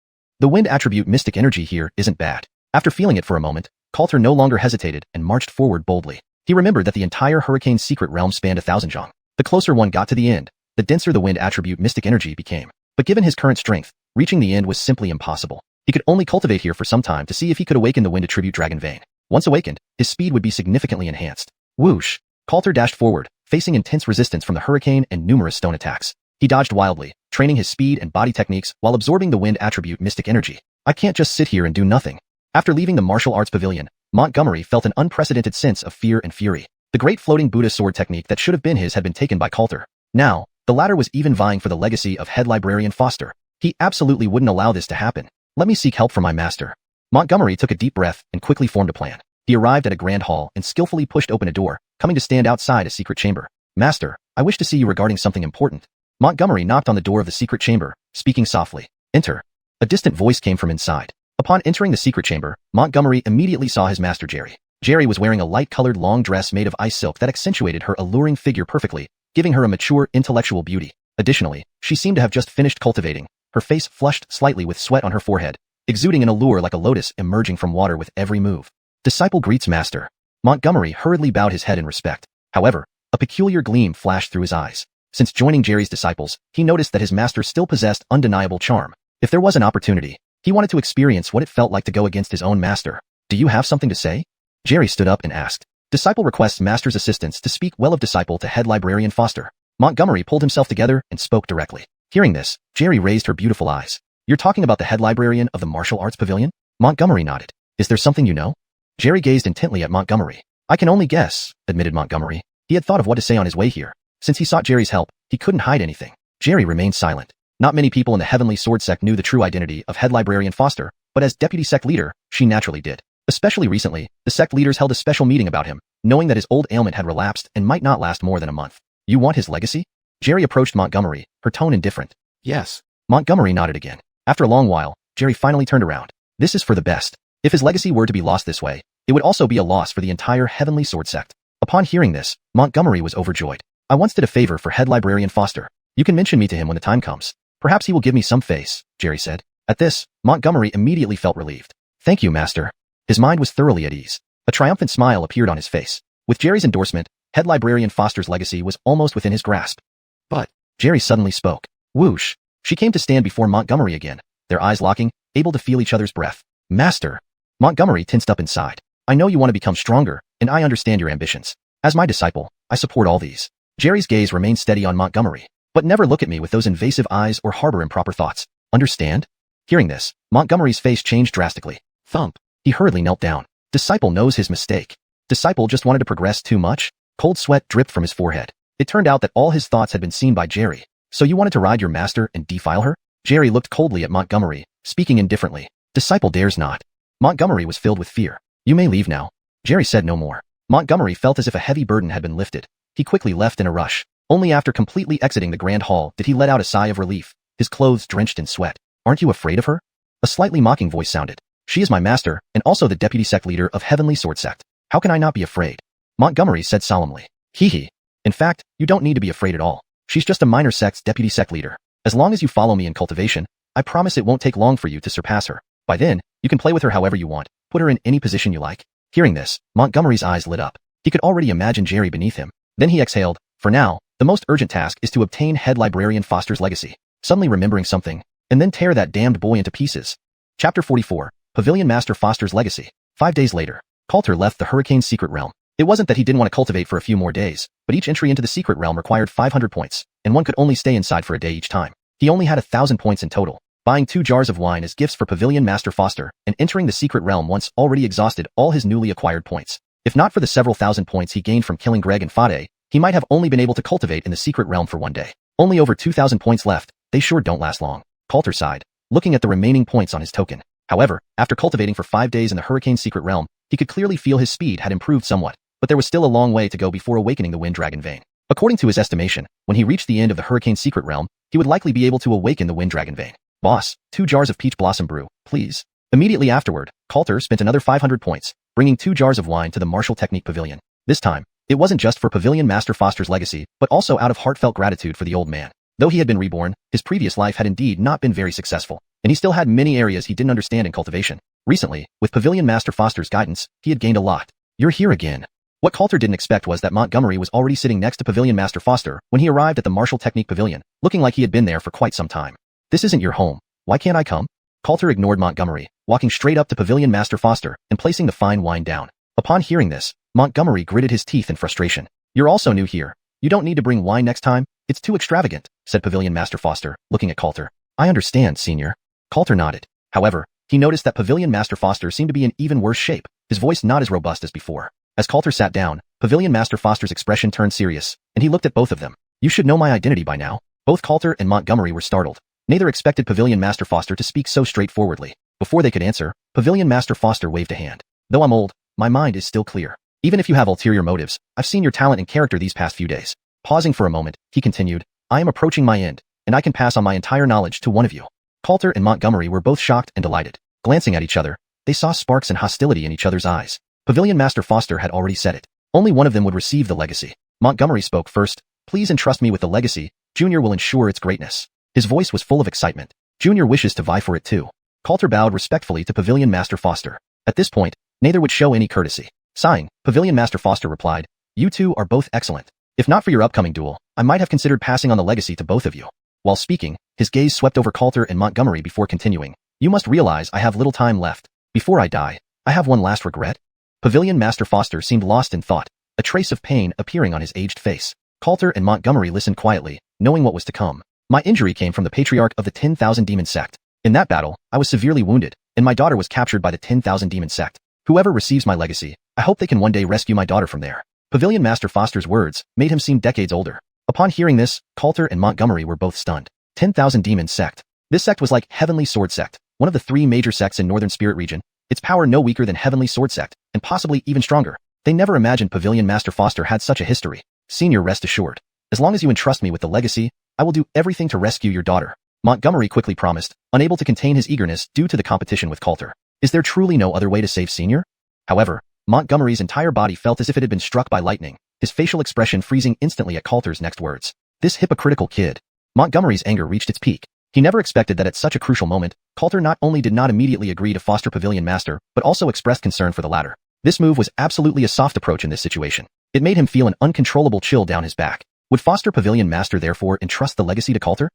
The wind attribute mystic energy here isn't bad. After feeling it for a moment, Coulter no longer hesitated and marched forward boldly. He remembered that the entire hurricane's secret realm spanned 1,000 zhang. The closer one got to the end, the denser the wind attribute mystic energy became. But given his current strength, reaching the end was simply impossible. He could only cultivate here for some time to see if he could awaken the wind attribute dragon vein. Once awakened, his speed would be significantly enhanced. Whoosh! Coulter dashed forward, facing intense resistance from the hurricane and numerous stone attacks. He dodged wildly, training his speed and body techniques while absorbing the wind attribute mystic energy. I can't just sit here and do nothing. After leaving the martial arts pavilion, Montgomery felt an unprecedented sense of fear and fury. The great floating Buddha sword technique that should have been his had been taken by Coulter. Now, the latter was even vying for the legacy of head librarian Foster. He absolutely wouldn't allow this to happen. Let me seek help from my master. Montgomery took a deep breath and quickly formed a plan. He arrived at a grand hall and skillfully pushed open a door, coming to stand outside a secret chamber. Master, I wish to see you regarding something important. Montgomery knocked on the door of the secret chamber, speaking softly. Enter. A distant voice came from inside. Upon entering the secret chamber, Montgomery immediately saw his master Jerry. Jerry was wearing a light-colored long dress made of ice silk that accentuated her alluring figure perfectly, giving her a mature, intellectual beauty. Additionally, she seemed to have just finished cultivating, her face flushed slightly with sweat on her forehead, exuding an allure like a lotus emerging from water with every move. Disciple greets master. Montgomery hurriedly bowed his head in respect. However, a peculiar gleam flashed through his eyes. Since joining Jerry's disciples, he noticed that his master still possessed undeniable charm. If there was an opportunity, he wanted to experience what it felt like to go against his own master. Do you have something to say? Jerry stood up and asked. Disciple requests master's assistance to speak well of disciple to head librarian Foster. Montgomery pulled himself together and spoke directly. Hearing this, Jerry raised her beautiful eyes. You're talking about the head librarian of the martial arts pavilion? Montgomery nodded. Is there something you know? Jerry gazed intently at Montgomery. I can only guess, admitted Montgomery. He had thought of what to say on his way here. Since he sought Jerry's help, he couldn't hide anything. Jerry remained silent. Not many people in the Heavenly Sword sect knew the true identity of head librarian Foster, but as deputy sect leader, she naturally did. Especially recently, the sect leaders held a special meeting about him, knowing that his old ailment had relapsed and might not last more than a month. You want his legacy? Jerry approached Montgomery, her tone indifferent. Yes. Montgomery nodded again. After a long while, Jerry finally turned around. This is for the best. If his legacy were to be lost this way, it would also be a loss for the entire Heavenly Sword sect. Upon hearing this, Montgomery was overjoyed. I once did a favor for head librarian Foster. You can mention me to him when the time comes. Perhaps he will give me some face, Jerry said. At this, Montgomery immediately felt relieved. Thank you, master. His mind was thoroughly at ease. A triumphant smile appeared on his face. With Jerry's endorsement, head librarian Foster's legacy was almost within his grasp. But, Jerry suddenly spoke. Whoosh. She came to stand before Montgomery again, their eyes locking, able to feel each other's breath. Master. Montgomery tensed up inside. I know you want to become stronger, and I understand your ambitions. As my disciple, I support all these. Jerry's gaze remained steady on Montgomery. But never look at me with those invasive eyes or harbor improper thoughts. Understand? Hearing this, Montgomery's face changed drastically. Thump. He hurriedly knelt down. Disciple knows his mistake. Disciple just wanted to progress too much? Cold sweat dripped from his forehead. It turned out that all his thoughts had been seen by Jerry. So you wanted to ride your master and defile her? Jerry looked coldly at Montgomery, speaking indifferently. Disciple dares not. Montgomery was filled with fear. You may leave now. Jerry said no more. Montgomery felt as if a heavy burden had been lifted. He quickly left in a rush. Only after completely exiting the grand hall did he let out a sigh of relief, his clothes drenched in sweat. Aren't you afraid of her? A slightly mocking voice sounded. She is my master, and also the deputy sect leader of Heavenly Sword sect. How can I not be afraid? Montgomery said solemnly. Hee hee. In fact, you don't need to be afraid at all. She's just a minor sect's deputy sect leader. As long as you follow me in cultivation, I promise it won't take long for you to surpass her. By then, you can play with her however you want, put her in any position you like. Hearing this, Montgomery's eyes lit up. He could already imagine Jerry beneath him. Then he exhaled. For now, the most urgent task is to obtain head librarian Foster's legacy. Suddenly remembering something, and then tear that damned boy into pieces. Chapter 44, Pavilion Master Foster's Legacy. 5 days later, Coulter left the Hurricane's secret realm. It wasn't that he didn't want to cultivate for a few more days, but each entry into the secret realm required 500 points, and one could only stay inside for a day each time. He only had 1,000 points in total. Buying 2 jars of wine as gifts for Pavilion Master Foster and entering the secret realm once already exhausted all his newly acquired points. If not for the several thousand points he gained from killing Greg and Fade, he might have only been able to cultivate in the secret realm for one day. Only over 2,000 points left, they sure don't last long. Coulter sighed, looking at the remaining points on his token. However, after cultivating for 5 days in the Hurricane secret realm, he could clearly feel his speed had improved somewhat, but there was still a long way to go before awakening the Wind Dragon vein. According to his estimation, when he reached the end of the Hurricane secret realm, he would likely be able to awaken the Wind Dragon vein. Boss, 2 jars of peach blossom brew, please. Immediately afterward, Coulter spent another 500 points, bringing 2 jars of wine to the Martial Technique Pavilion. This time, it wasn't just for Pavilion Master Foster's legacy, but also out of heartfelt gratitude for the old man. Though he had been reborn, his previous life had indeed not been very successful, and he still had many areas he didn't understand in cultivation. Recently, with Pavilion Master Foster's guidance, he had gained a lot. You're here again. What Coulter didn't expect was that Montgomery was already sitting next to Pavilion Master Foster when he arrived at the Martial Technique Pavilion, looking like he had been there for quite some time. This isn't your home. Why can't I come? Coulter ignored Montgomery, walking straight up to Pavilion Master Foster and placing the fine wine down. Upon hearing this, Montgomery gritted his teeth in frustration. You're also new here. You don't need to bring wine next time. It's too extravagant, said Pavilion Master Foster, looking at Coulter. I understand, Senior. Coulter nodded. However, he noticed that Pavilion Master Foster seemed to be in even worse shape, his voice not as robust as before. As Coulter sat down, Pavilion Master Foster's expression turned serious, and he looked at both of them. You should know my identity by now. Both Coulter and Montgomery were startled. Neither expected Pavilion Master Foster to speak so straightforwardly. Before they could answer, Pavilion Master Foster waved a hand. Though I'm old, my mind is still clear. Even if you have ulterior motives, I've seen your talent and character these past few days. Pausing for a moment, he continued, I am approaching my end, and I can pass on my entire knowledge to one of you. Coulter and Montgomery were both shocked and delighted. Glancing at each other, they saw sparks and hostility in each other's eyes. Pavilion Master Foster had already said it. Only one of them would receive the legacy. Montgomery spoke first. Please entrust me with the legacy. Junior will ensure its greatness. His voice was full of excitement. Junior wishes to vie for it too. Coulter bowed respectfully to Pavilion Master Foster. At this point, neither would show any courtesy. Sighing, Pavilion Master Foster replied, You two are both excellent. If not for your upcoming duel, I might have considered passing on the legacy to both of you. While speaking, his gaze swept over Coulter and Montgomery before continuing. You must realize I have little time left. Before I die, I have one last regret. Pavilion Master Foster seemed lost in thought, a trace of pain appearing on his aged face. Coulter and Montgomery listened quietly, knowing what was to come. My injury came from the Patriarch of the 10,000 Demon Sect. In that battle, I was severely wounded, and my daughter was captured by the 10,000 Demon Sect. Whoever receives my legacy, I hope they can one day rescue my daughter from there. Pavilion Master Foster's words made him seem decades older. Upon hearing this, Coulter and Montgomery were both stunned. 10,000 Demon Sect. This sect was like Heavenly Sword Sect, one of the 3 major sects in Northern Spirit Region, its power no weaker than Heavenly Sword Sect, and possibly even stronger. They never imagined Pavilion Master Foster had such a history. Senior, rest assured. As long as you entrust me with the legacy, I will do everything to rescue your daughter. Montgomery quickly promised, unable to contain his eagerness due to the competition with Coulter. Is there truly no other way to save Senior? However, Montgomery's entire body felt as if it had been struck by lightning, his facial expression freezing instantly at Coulter's next words. This hypocritical kid. Montgomery's anger reached its peak. He never expected that at such a crucial moment, Coulter not only did not immediately agree to foster Pavilion Master, but also expressed concern for the latter. This move was absolutely a soft approach in this situation. It made him feel an uncontrollable chill down his back. Would foster Pavilion Master therefore entrust the legacy to Coulter?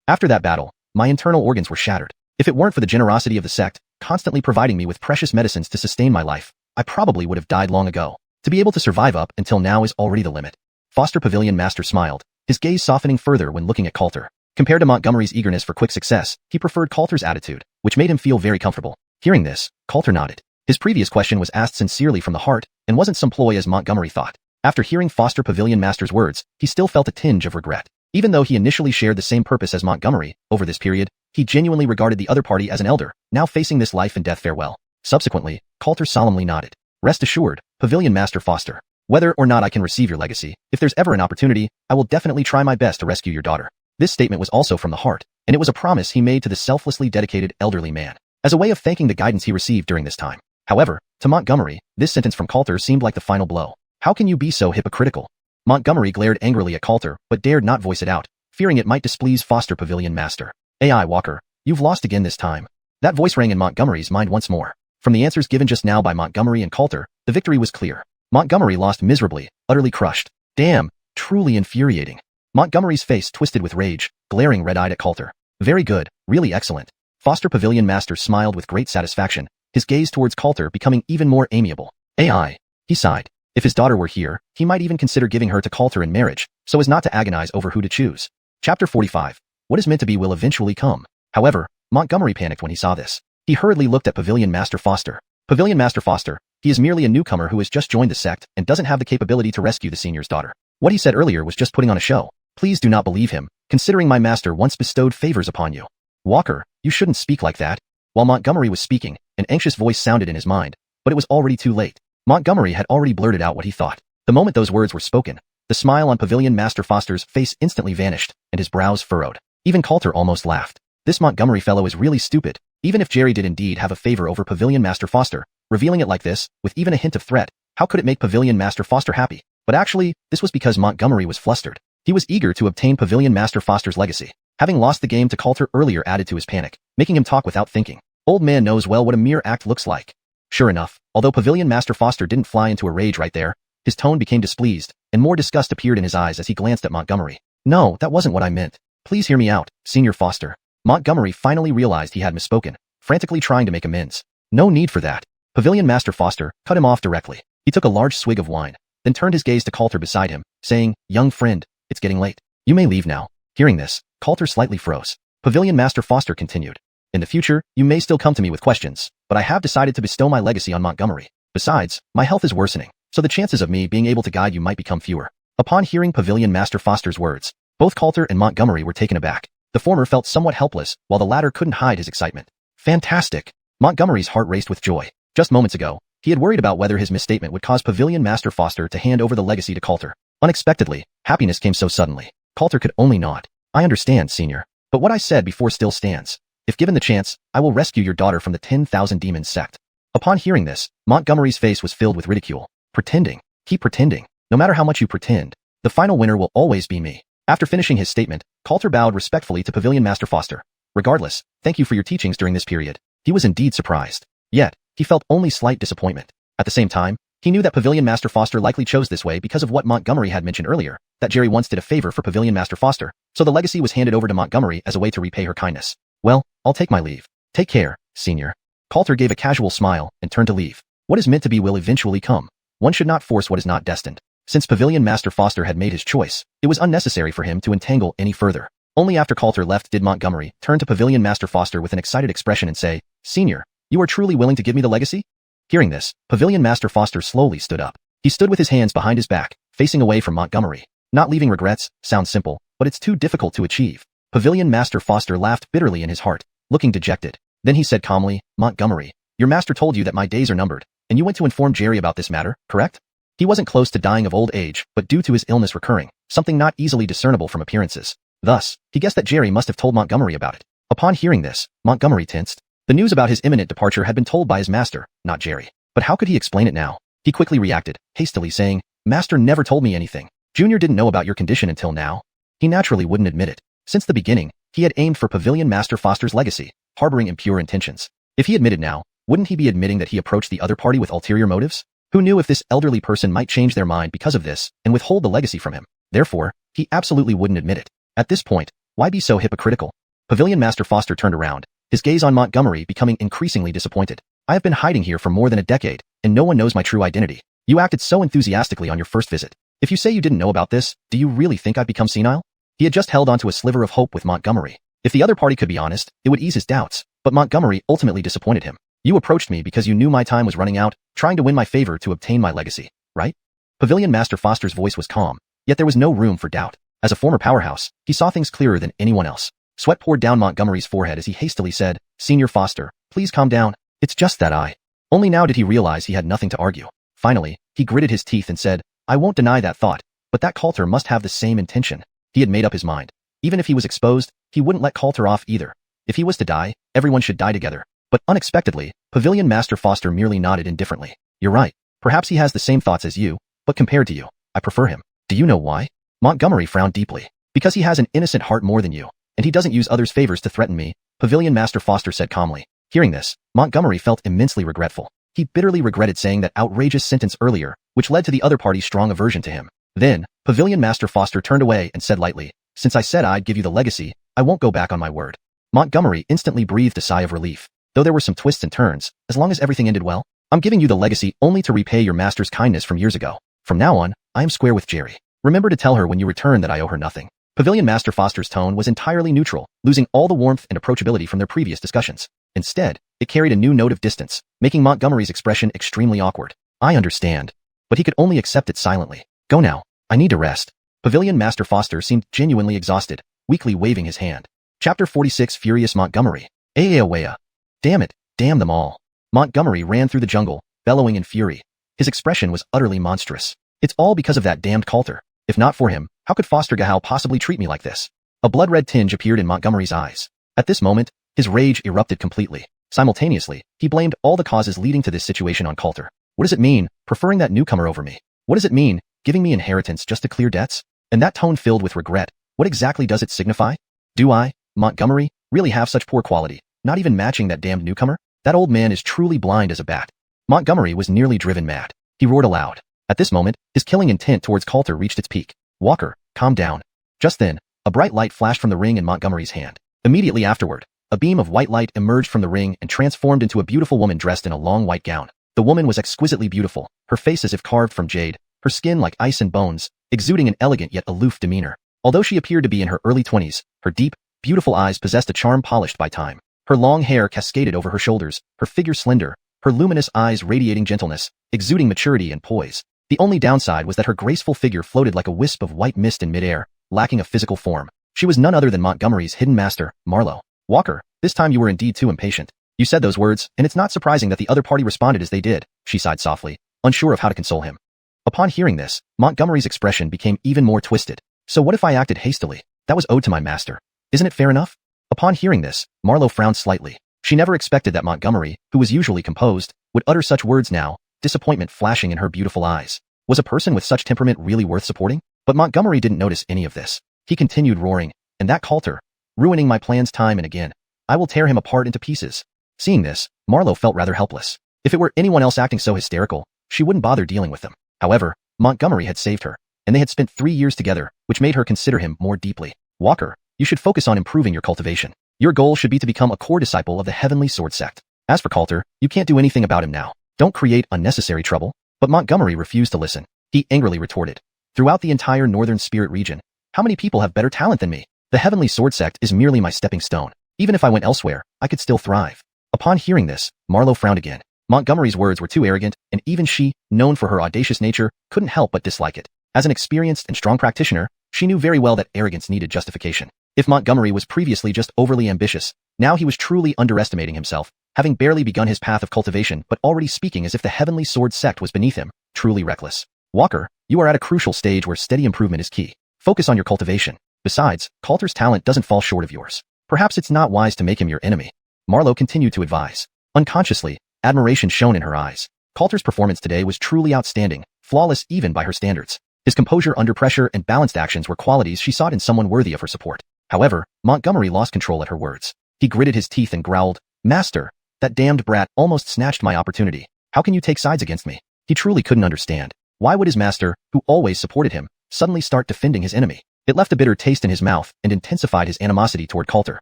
After that battle, my internal organs were shattered. If it weren't for the generosity of the sect, constantly providing me with precious medicines to sustain my life, I probably would have died long ago. To be able to survive up until now is already the limit. Foster Pavilion Master smiled, his gaze softening further when looking at Coulter. Compared to Montgomery's eagerness for quick success, he preferred Coulter's attitude, which made him feel very comfortable. Hearing this, Coulter nodded. His previous question was asked sincerely from the heart, and wasn't some ploy as Montgomery thought. After hearing Foster Pavilion Master's words, he still felt a tinge of regret. Even though he initially shared the same purpose as Montgomery, over this period, he genuinely regarded the other party as an elder, now facing this life and death farewell. Subsequently, Coulter solemnly nodded. Rest assured, Pavilion Master Foster. Whether or not I can receive your legacy, if there's ever an opportunity, I will definitely try my best to rescue your daughter. This statement was also from the heart, and it was a promise he made to the selflessly dedicated elderly man, as a way of thanking the guidance he received during this time. However, to Montgomery, this sentence from Coulter seemed like the final blow. How can you be so hypocritical? Montgomery glared angrily at Coulter, but dared not voice it out, fearing it might displease Foster Pavilion Master. AI Walker, you've lost again this time. That voice rang in Montgomery's mind once more. From the answers given just now by Montgomery and Coulter, the victory was clear. Montgomery lost miserably, utterly crushed. Damn, truly infuriating. Montgomery's face twisted with rage, glaring red-eyed at Coulter. Very good, really excellent. Foster Pavilion Master smiled with great satisfaction, his gaze towards Coulter becoming even more amiable. AI. He sighed. If his daughter were here, he might even consider giving her to Coulter in marriage, so as not to agonize over who to choose. Chapter 45. What is meant to be will eventually come. However, Montgomery panicked when he saw this. He hurriedly looked at Pavilion Master Foster. Pavilion Master Foster, He is merely a newcomer who has just joined the sect and doesn't have the capability to rescue the senior's daughter. What he said earlier was just putting on a show. Please do not believe him, considering my master once bestowed favors upon you. Walker, you shouldn't speak like that. While Montgomery was speaking, an anxious voice sounded in his mind, but it was already too late. Montgomery had already blurted out what he thought. The moment those words were spoken, the smile on Pavilion Master Foster's face instantly vanished, and his brows furrowed. Even Coulter almost laughed. This Montgomery fellow is really stupid. Even if Jerry did indeed have a favor over Pavilion Master Foster, revealing it like this, with even a hint of threat, how could it make Pavilion Master Foster happy? But actually, this was because Montgomery was flustered. He was eager to obtain Pavilion Master Foster's legacy. Having lost the game to Coulter earlier added to his panic, making him talk without thinking. Old man knows well what a mere act looks like. Sure enough, although Pavilion Master Foster didn't fly into a rage right there, his tone became displeased, and more disgust appeared in his eyes as he glanced at Montgomery. No, that wasn't what I meant. Please hear me out, Senior Foster. Montgomery finally realized he had misspoken, frantically trying to make amends. No need for that. Pavilion Master Foster cut him off directly. He took a large swig of wine, then turned his gaze to Coulter beside him, saying, Young friend, it's getting late. You may leave now. Hearing this, Coulter slightly froze. Pavilion Master Foster continued. In the future, you may still come to me with questions, but I have decided to bestow my legacy on Montgomery. Besides, my health is worsening, so the chances of me being able to guide you might become fewer. Upon hearing Pavilion Master Foster's words, both Coulter and Montgomery were taken aback. The former felt somewhat helpless, while the latter couldn't hide his excitement. Fantastic! Montgomery's heart raced with joy. Just moments ago, he had worried about whether his misstatement would cause Pavilion Master Foster to hand over the legacy to Coulter. Unexpectedly, happiness came so suddenly. Coulter could only nod. I understand, Senior. But what I said before still stands. If given the chance, I will rescue your daughter from the 10,000 Demons sect. Upon hearing this, Montgomery's face was filled with ridicule. Pretending. Keep pretending. No matter how much you pretend, the final winner will always be me. After finishing his statement, Coulter bowed respectfully to Pavilion Master Foster. Regardless, thank you for your teachings during this period. He was indeed surprised. Yet, he felt only slight disappointment. At the same time, he knew that Pavilion Master Foster likely chose this way because of what Montgomery had mentioned earlier, that Jerry once did a favor for Pavilion Master Foster, so the legacy was handed over to Montgomery as a way to repay her kindness. Well, I'll take my leave. Take care, Senior. Coulter gave a casual smile and turned to leave. What is meant to be will eventually come. One should not force what is not destined. Since Pavilion Master Foster had made his choice, it was unnecessary for him to entangle any further. Only after Coulter left did Montgomery turn to Pavilion Master Foster with an excited expression and say, Senior, you are truly willing to give me the legacy? Hearing this, Pavilion Master Foster slowly stood up. He stood with his hands behind his back, facing away from Montgomery. Not leaving regrets sounds simple, but it's too difficult to achieve. Pavilion Master Foster laughed bitterly in his heart, looking dejected. Then he said calmly, Montgomery, your master told you that my days are numbered, and you went to inform Jerry about this matter, correct? He wasn't close to dying of old age, but due to his illness recurring, something not easily discernible from appearances. Thus, he guessed that Jerry must have told Montgomery about it. Upon hearing this, Montgomery tensed. The news about his imminent departure had been told by his master, not Jerry. But how could he explain it now? He quickly reacted, hastily saying, Master never told me anything. Junior didn't know about your condition until now. He naturally wouldn't admit it. Since the beginning, he had aimed for Pavilion Master Foster's legacy, harboring impure intentions. If he admitted now, wouldn't he be admitting that he approached the other party with ulterior motives? Who knew if this elderly person might change their mind because of this and withhold the legacy from him? Therefore, he absolutely wouldn't admit it. At this point, why be so hypocritical? Pavilion Master Foster turned around, his gaze on Montgomery becoming increasingly disappointed. I have been hiding here for more than a decade, and no one knows my true identity. You acted so enthusiastically on your first visit. If you say you didn't know about this, do you really think I've become senile? He had just held onto a sliver of hope with Montgomery. If the other party could be honest, it would ease his doubts, but Montgomery ultimately disappointed him. You approached me because you knew my time was running out, trying to win my favor to obtain my legacy, right? Pavilion Master Foster's voice was calm, yet there was no room for doubt. As a former powerhouse, he saw things clearer than anyone else. Sweat poured down Montgomery's forehead as he hastily said, Senior Foster, please calm down. It's just that I. Only now did he realize he had nothing to argue. Finally, he gritted his teeth and said, I won't deny that thought, but that Coulter must have the same intention. He had made up his mind. Even if he was exposed, he wouldn't let Coulter off either. If he was to die, everyone should die together. But unexpectedly, Pavilion Master Foster merely nodded indifferently. You're right. Perhaps he has the same thoughts as you, but compared to you, I prefer him. Do you know why? Montgomery frowned deeply. Because he has an innocent heart more than you, and he doesn't use others' favors to threaten me, Pavilion Master Foster said calmly. Hearing this, Montgomery felt immensely regretful. He bitterly regretted saying that outrageous sentence earlier, which led to the other party's strong aversion to him. Then, Pavilion Master Foster turned away and said lightly, Since I said I'd give you the legacy, I won't go back on my word. Montgomery instantly breathed a sigh of relief. Though there were some twists and turns, as long as everything ended well, I'm giving you the legacy only to repay your master's kindness from years ago. From now on, I am square with Jerry. Remember to tell her when you return that I owe her nothing. Pavilion Master Foster's tone was entirely neutral, losing all the warmth and approachability from their previous discussions. Instead, It carried a new note of distance, making Montgomery's expression extremely awkward. I understand. But he could only accept it silently. Go now. I need to rest. Pavilion Master Foster seemed genuinely exhausted, weakly waving his hand. Chapter 46 Furious Montgomery. Aeawea. Damn it, damn them all. Montgomery ran through the jungle, bellowing in fury. His expression was utterly monstrous. It's all because of that damned Coulter. If not for him, how could Foster Gahal possibly treat me like this? A blood-red tinge appeared in Montgomery's eyes. At this moment, his rage erupted completely. Simultaneously, he blamed all the causes leading to this situation on Coulter. What does it mean, preferring that newcomer over me? What does it mean, giving me inheritance just to clear debts? And that tone filled with regret, what exactly does it signify? Do I, Montgomery, really have such poor quality, not even matching that damned newcomer? That old man is truly blind as a bat. Montgomery was nearly driven mad. He roared aloud. At this moment, his killing intent towards Coulter reached its peak. Walker, calm down. Just then, a bright light flashed from the ring in Montgomery's hand. Immediately afterward, a beam of white light emerged from the ring and transformed into a beautiful woman dressed in a long white gown. The woman was exquisitely beautiful, her face as if carved from jade, her skin like ice and bones, exuding an elegant yet aloof demeanor. Although she appeared to be in her early 20s, her deep, beautiful eyes possessed a charm polished by time. Her long hair cascaded over her shoulders, her figure slender, her luminous eyes radiating gentleness, exuding maturity and poise. The only downside was that her graceful figure floated like a wisp of white mist in midair, lacking a physical form. She was none other than Montgomery's hidden master, Marlowe. Walker, this time you were indeed too impatient. You said those words, and it's not surprising that the other party responded as they did, she sighed softly, unsure of how to console him. Upon hearing this, Montgomery's expression became even more twisted. So what if I acted hastily? That was owed to my master. Isn't it fair enough? Upon hearing this, Marlowe frowned slightly. She never expected that Montgomery, who was usually composed, would utter such words now, disappointment flashing in her beautiful eyes. Was a person with such temperament really worth supporting? But Montgomery didn't notice any of this. He continued roaring, and that Coulter, ruining my plans time and again. I will tear him apart into pieces. Seeing this, Marlowe felt rather helpless. If it were anyone else acting so hysterical, she wouldn't bother dealing with them. However, Montgomery had saved her, and they had spent 3 years together, which made her consider him more deeply. Walker, you should focus on improving your cultivation. Your goal should be to become a core disciple of the Heavenly Sword Sect. As for Coulter, you can't do anything about him now. Don't create unnecessary trouble. But Montgomery refused to listen. He angrily retorted. Throughout the entire Northern Spirit region, how many people have better talent than me? The Heavenly Sword Sect is merely my stepping stone. Even if I went elsewhere, I could still thrive. Upon hearing this, Marlowe frowned again. Montgomery's words were too arrogant, and even she, known for her audacious nature, couldn't help but dislike it. As an experienced and strong practitioner, she knew very well that arrogance needed justification. If Montgomery was previously just overly ambitious, now he was truly underestimating himself, having barely begun his path of cultivation but already speaking as if the Heavenly Sword Sect was beneath him, truly reckless. Walker, you are at a crucial stage where steady improvement is key. Focus on your cultivation. Besides, Coulter's talent doesn't fall short of yours. Perhaps it's not wise to make him your enemy. Marlowe continued to advise. Unconsciously, admiration shone in her eyes. Coulter's performance today was truly outstanding, flawless even by her standards. His composure under pressure and balanced actions were qualities she sought in someone worthy of her support. However, Montgomery lost control at her words. He gritted his teeth and growled, "Master, that damned brat almost snatched my opportunity. How can you take sides against me?" He truly couldn't understand. Why would his master, who always supported him, suddenly start defending his enemy? It left a bitter taste in his mouth and intensified his animosity toward Coulter.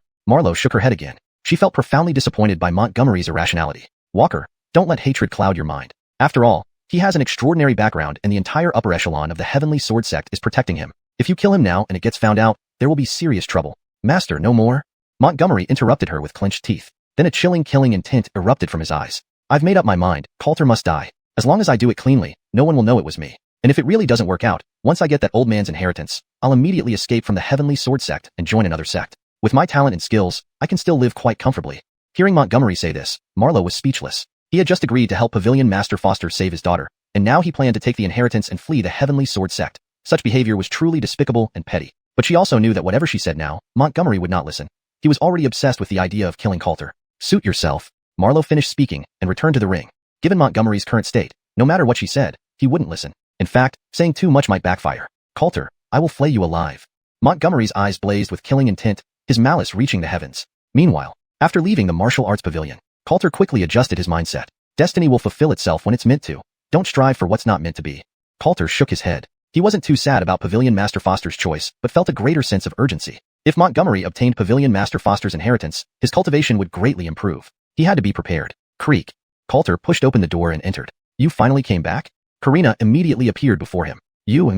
Marlowe shook her head again. She felt profoundly disappointed by Montgomery's irrationality. Walker, don't let hatred cloud your mind. After all, he has an extraordinary background and the entire upper echelon of the Heavenly Sword Sect is protecting him. If you kill him now and it gets found out, there will be serious trouble. Master, no more? Montgomery interrupted her with clenched teeth. Then a chilling killing intent erupted from his eyes. I've made up my mind, Coulter must die. As long as I do it cleanly, no one will know it was me. And if it really doesn't work out, once I get that old man's inheritance, I'll immediately escape from the Heavenly Sword Sect and join another sect. With my talent and skills, I can still live quite comfortably. Hearing Montgomery say this, Marlowe was speechless. He had just agreed to help Pavilion Master Foster save his daughter, and now he planned to take the inheritance and flee the Heavenly Sword Sect. Such behavior was truly despicable and petty. But she also knew that whatever she said now, Montgomery would not listen. He was already obsessed with the idea of killing Coulter. Suit yourself. Marlowe finished speaking and returned to the ring. Given Montgomery's current state, no matter what she said, he wouldn't listen. In fact, saying too much might backfire. Coulter, I will flay you alive. Montgomery's eyes blazed with killing intent, his malice reaching the heavens. Meanwhile, after leaving the martial arts pavilion, Coulter quickly adjusted his mindset. Destiny will fulfill itself when it's meant to. Don't strive for what's not meant to be. Coulter shook his head. He wasn't too sad about Pavilion Master Foster's choice, but felt a greater sense of urgency. If Montgomery obtained Pavilion Master Foster's inheritance, his cultivation would greatly improve. He had to be prepared. Creak. Coulter pushed open the door and entered. You finally came back? Karina immediately appeared before him. You,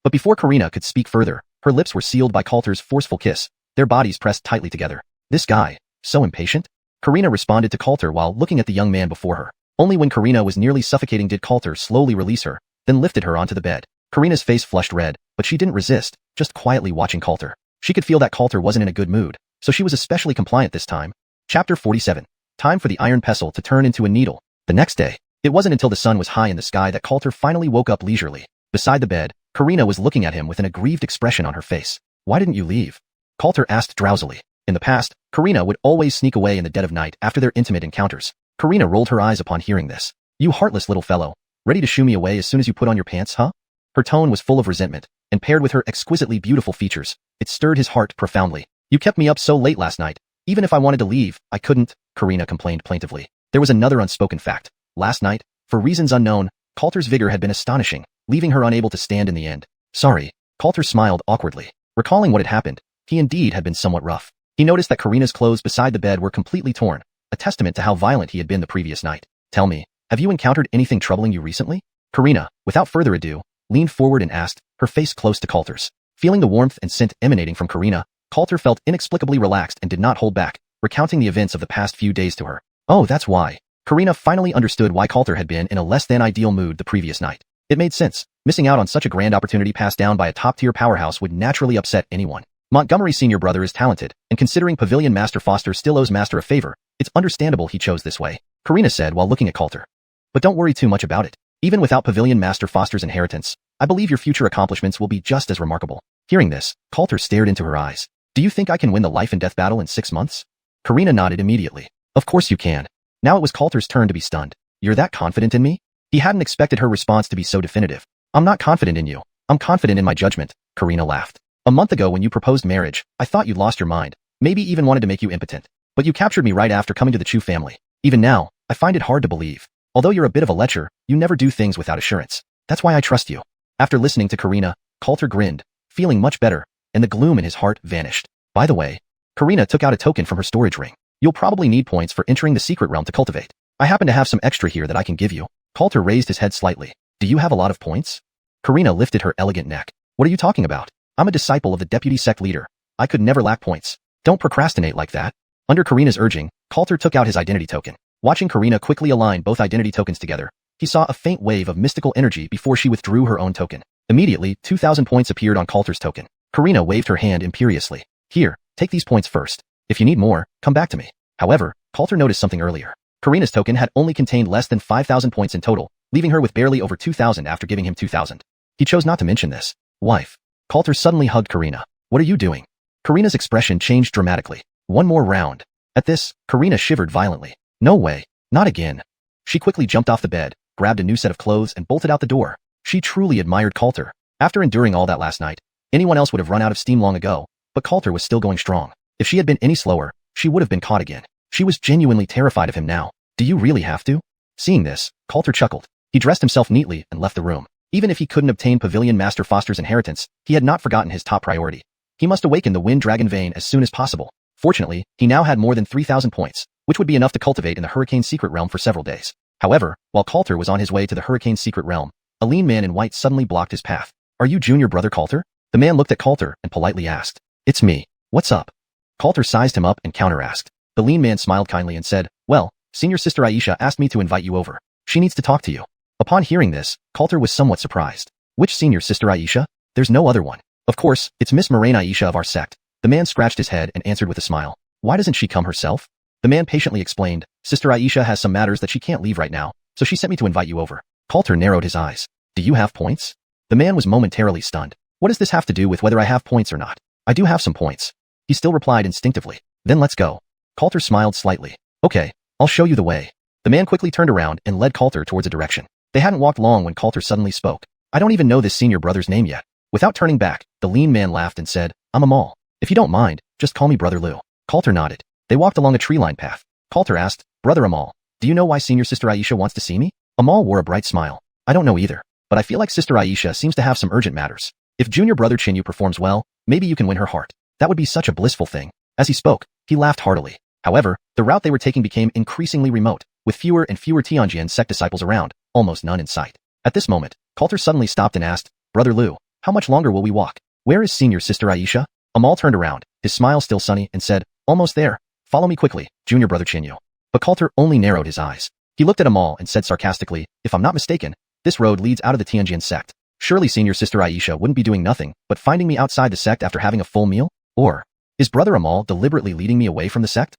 But before Karina could speak further, her lips were sealed by Coulter's forceful kiss, their bodies pressed tightly together. This guy, so impatient? Karina responded to Coulter while looking at the young man before her. Only when Karina was nearly suffocating did Coulter slowly release her, then lifted her onto the bed. Karina's face flushed red, but she didn't resist, just quietly watching Coulter. She could feel that Coulter wasn't in a good mood, so she was especially compliant this time. Chapter 47. Time for the iron pestle to turn into a needle. The next day, it wasn't until the sun was high in the sky that Coulter finally woke up leisurely. Beside the bed, Karina was looking at him with an aggrieved expression on her face. "Why didn't you leave?" Coulter asked drowsily. In the past, Karina would always sneak away in the dead of night after their intimate encounters. Karina rolled her eyes upon hearing this. "You heartless little fellow. Ready to shoo me away as soon as you put on your pants, huh?" Her tone was full of resentment, and paired with her exquisitely beautiful features, it stirred his heart profoundly. "You kept me up so late last night. Even if I wanted to leave, I couldn't," Karina complained plaintively. There was another unspoken fact. Last night, for reasons unknown, Coulter's vigor had been astonishing, leaving her unable to stand in the end. "Sorry." Coulter smiled awkwardly. Recalling what had happened, he indeed had been somewhat rough. He noticed that Karina's clothes beside the bed were completely torn, a testament to how violent he had been the previous night. "Tell me, have you encountered anything troubling you recently?" Karina, without further ado, leaned forward and asked, her face close to Coulter's. Feeling the warmth and scent emanating from Karina, Coulter felt inexplicably relaxed and did not hold back, recounting the events of the past few days to her. Oh, that's why. Karina finally understood why Coulter had been in a less-than-ideal mood the previous night. It made sense. Missing out on such a grand opportunity passed down by a top-tier powerhouse would naturally upset anyone. Montgomery's senior brother is talented, and considering Pavilion Master Foster still owes Master a favor, it's understandable he chose this way, Karina said while looking at Coulter. But don't worry too much about it. Even without Pavilion Master Foster's inheritance, I believe your future accomplishments will be just as remarkable. Hearing this, Coulter stared into her eyes. Do you think I can win the life and death battle in 6 months? Karina nodded immediately. Of course you can. Now it was Coulter's turn to be stunned. You're that confident in me? He hadn't expected her response to be so definitive. I'm not confident in you. I'm confident in my judgment, Karina laughed. A month ago when you proposed marriage, I thought you'd lost your mind, maybe even wanted to make you impotent. But you captured me right after coming to the Chu family. Even now, I find it hard to believe. Although you're a bit of a lecher, you never do things without assurance. That's why I trust you. After listening to Karina, Coulter grinned, feeling much better, and the gloom in his heart vanished. By the way, Karina took out a token from her storage ring. You'll probably need points for entering the secret realm to cultivate. I happen to have some extra here that I can give you. Coulter raised his head slightly. Do you have a lot of points? Karina lifted her elegant neck. What are you talking about? I'm a disciple of the deputy sect leader. I could never lack points. Don't procrastinate like that. Under Karina's urging, Coulter took out his identity token. Watching Karina quickly align both identity tokens together, he saw a faint wave of mystical energy before she withdrew her own token. Immediately, 2,000 points appeared on Coulter's token. Karina waved her hand imperiously. Here, take these points first. If you need more, come back to me. However, Coulter noticed something earlier. Karina's token had only contained less than 5,000 points in total, leaving her with barely over 2,000 after giving him 2,000. He chose not to mention this. Wife. Coulter suddenly hugged Karina. What are you doing? Karina's expression changed dramatically. One more round. At this, Karina shivered violently. No way. Not again. She quickly jumped off the bed, grabbed a new set of clothes and bolted out the door. She truly admired Coulter. After enduring all that last night, anyone else would have run out of steam long ago, but Coulter was still going strong. If she had been any slower, she would have been caught again. She was genuinely terrified of him now. Do you really have to? Seeing this, Coulter chuckled. He dressed himself neatly and left the room. Even if he couldn't obtain Pavilion Master Foster's inheritance, he had not forgotten his top priority. He must awaken the Wind Dragon vein as soon as possible. Fortunately, he now had more than 3,000 points, which would be enough to cultivate in the Hurricane Secret Realm for several days. However, while Coulter was on his way to the Hurricane Secret Realm, a lean man in white suddenly blocked his path. Are you junior brother Coulter? The man looked at Coulter and politely asked. It's me. What's up? Coulter sized him up and counter-asked. The lean man smiled kindly and said, well, senior sister Aisha asked me to invite you over. She needs to talk to you. Upon hearing this, Coulter was somewhat surprised. Which senior sister Aisha? There's no other one. Of course, it's Miss Moraine Aisha of our sect. The man scratched his head and answered with a smile. Why doesn't she come herself? The man patiently explained, Sister Aisha has some matters that she can't leave right now, so she sent me to invite you over. Coulter narrowed his eyes. Do you have points? The man was momentarily stunned. What does this have to do with whether I have points or not? I do have some points. He still replied instinctively. Then let's go. Coulter smiled slightly. Okay, I'll show you the way. The man quickly turned around and led Coulter towards a direction. They hadn't walked long when Coulter suddenly spoke. I don't even know this senior brother's name yet. Without turning back, the lean man laughed and said, I'm Amal. If you don't mind, just call me Brother Lou. Coulter nodded. They walked along a tree-lined path. Coulter asked, Brother Amal, do you know why senior sister Aisha wants to see me? Amal wore a bright smile. I don't know either, but I feel like sister Aisha seems to have some urgent matters. If junior brother Chinyu performs well, maybe you can win her heart. That would be such a blissful thing. As he spoke, he laughed heartily. However, the route they were taking became increasingly remote, with fewer and fewer Tianjian sect disciples around, almost none in sight. At this moment, Coulter suddenly stopped and asked, Brother Lou, how much longer will we walk? Where is senior sister Aisha? Amal turned around, his smile still sunny, and said, almost there. Follow me quickly, junior brother Chinyu. But Coulter only narrowed his eyes. He looked at Amal and said sarcastically, if I'm not mistaken, this road leads out of the Tianjin sect. Surely senior sister Aisha wouldn't be doing nothing but finding me outside the sect after having a full meal? Or is brother Amal deliberately leading me away from the sect?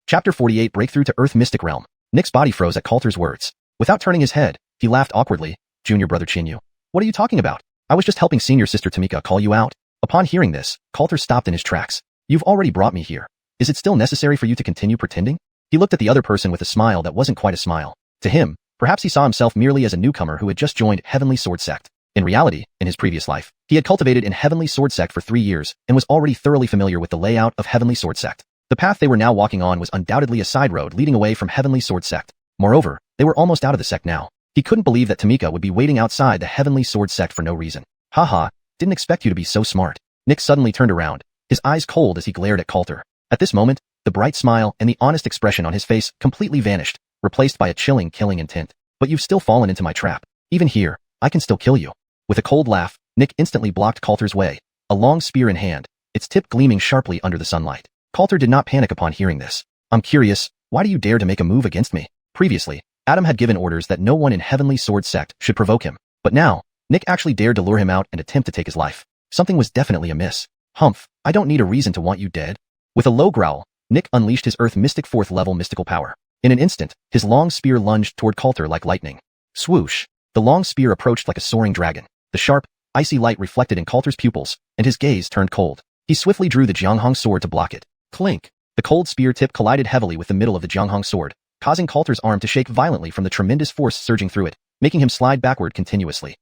Chapter 48 Breakthrough to Earth Mystic Realm. Nick's body froze at Coulter's words. Without turning his head, he laughed awkwardly. Junior brother Chinyu. What are you talking about? I was just helping senior sister Tamika call you out. Upon hearing this, Coulter stopped in his tracks. You've already brought me here. Is it still necessary for you to continue pretending? He looked at the other person with a smile that wasn't quite a smile. To him, perhaps he saw himself merely as a newcomer who had just joined Heavenly Sword Sect. In reality, in his previous life, he had cultivated in Heavenly Sword Sect for 3 years and was already thoroughly familiar with the layout of Heavenly Sword Sect. The path they were now walking on was undoubtedly a side road leading away from Heavenly Sword Sect. Moreover, they were almost out of the sect now. He couldn't believe that Tamika would be waiting outside the Heavenly Sword Sect for no reason. Haha, didn't expect you to be so smart. Nick suddenly turned around, his eyes cold as he glared at Coulter. At this moment, the bright smile and the honest expression on his face completely vanished, replaced by a chilling killing intent. But you've still fallen into my trap. Even here, I can still kill you. With a cold laugh, Nick instantly blocked Coulter's way, a long spear in hand, its tip gleaming sharply under the sunlight. Coulter did not panic upon hearing this. I'm curious, why do you dare to make a move against me? Previously, Adam had given orders that no one in Heavenly Sword Sect should provoke him. But now, Nick actually dared to lure him out and attempt to take his life. Something was definitely amiss. Humph, I don't need a reason to want you dead. With a low growl, Nick unleashed his Earth Mystic 4th level mystical power. In an instant, his long spear lunged toward Coulter like lightning. Swoosh! The long spear approached like a soaring dragon. The sharp, icy light reflected in Coulter's pupils, and his gaze turned cold. He swiftly drew the Jianghong sword to block it. Clink! The cold spear tip collided heavily with the middle of the Jianghong sword, causing Coulter's arm to shake violently from the tremendous force surging through it, making him slide backward continuously.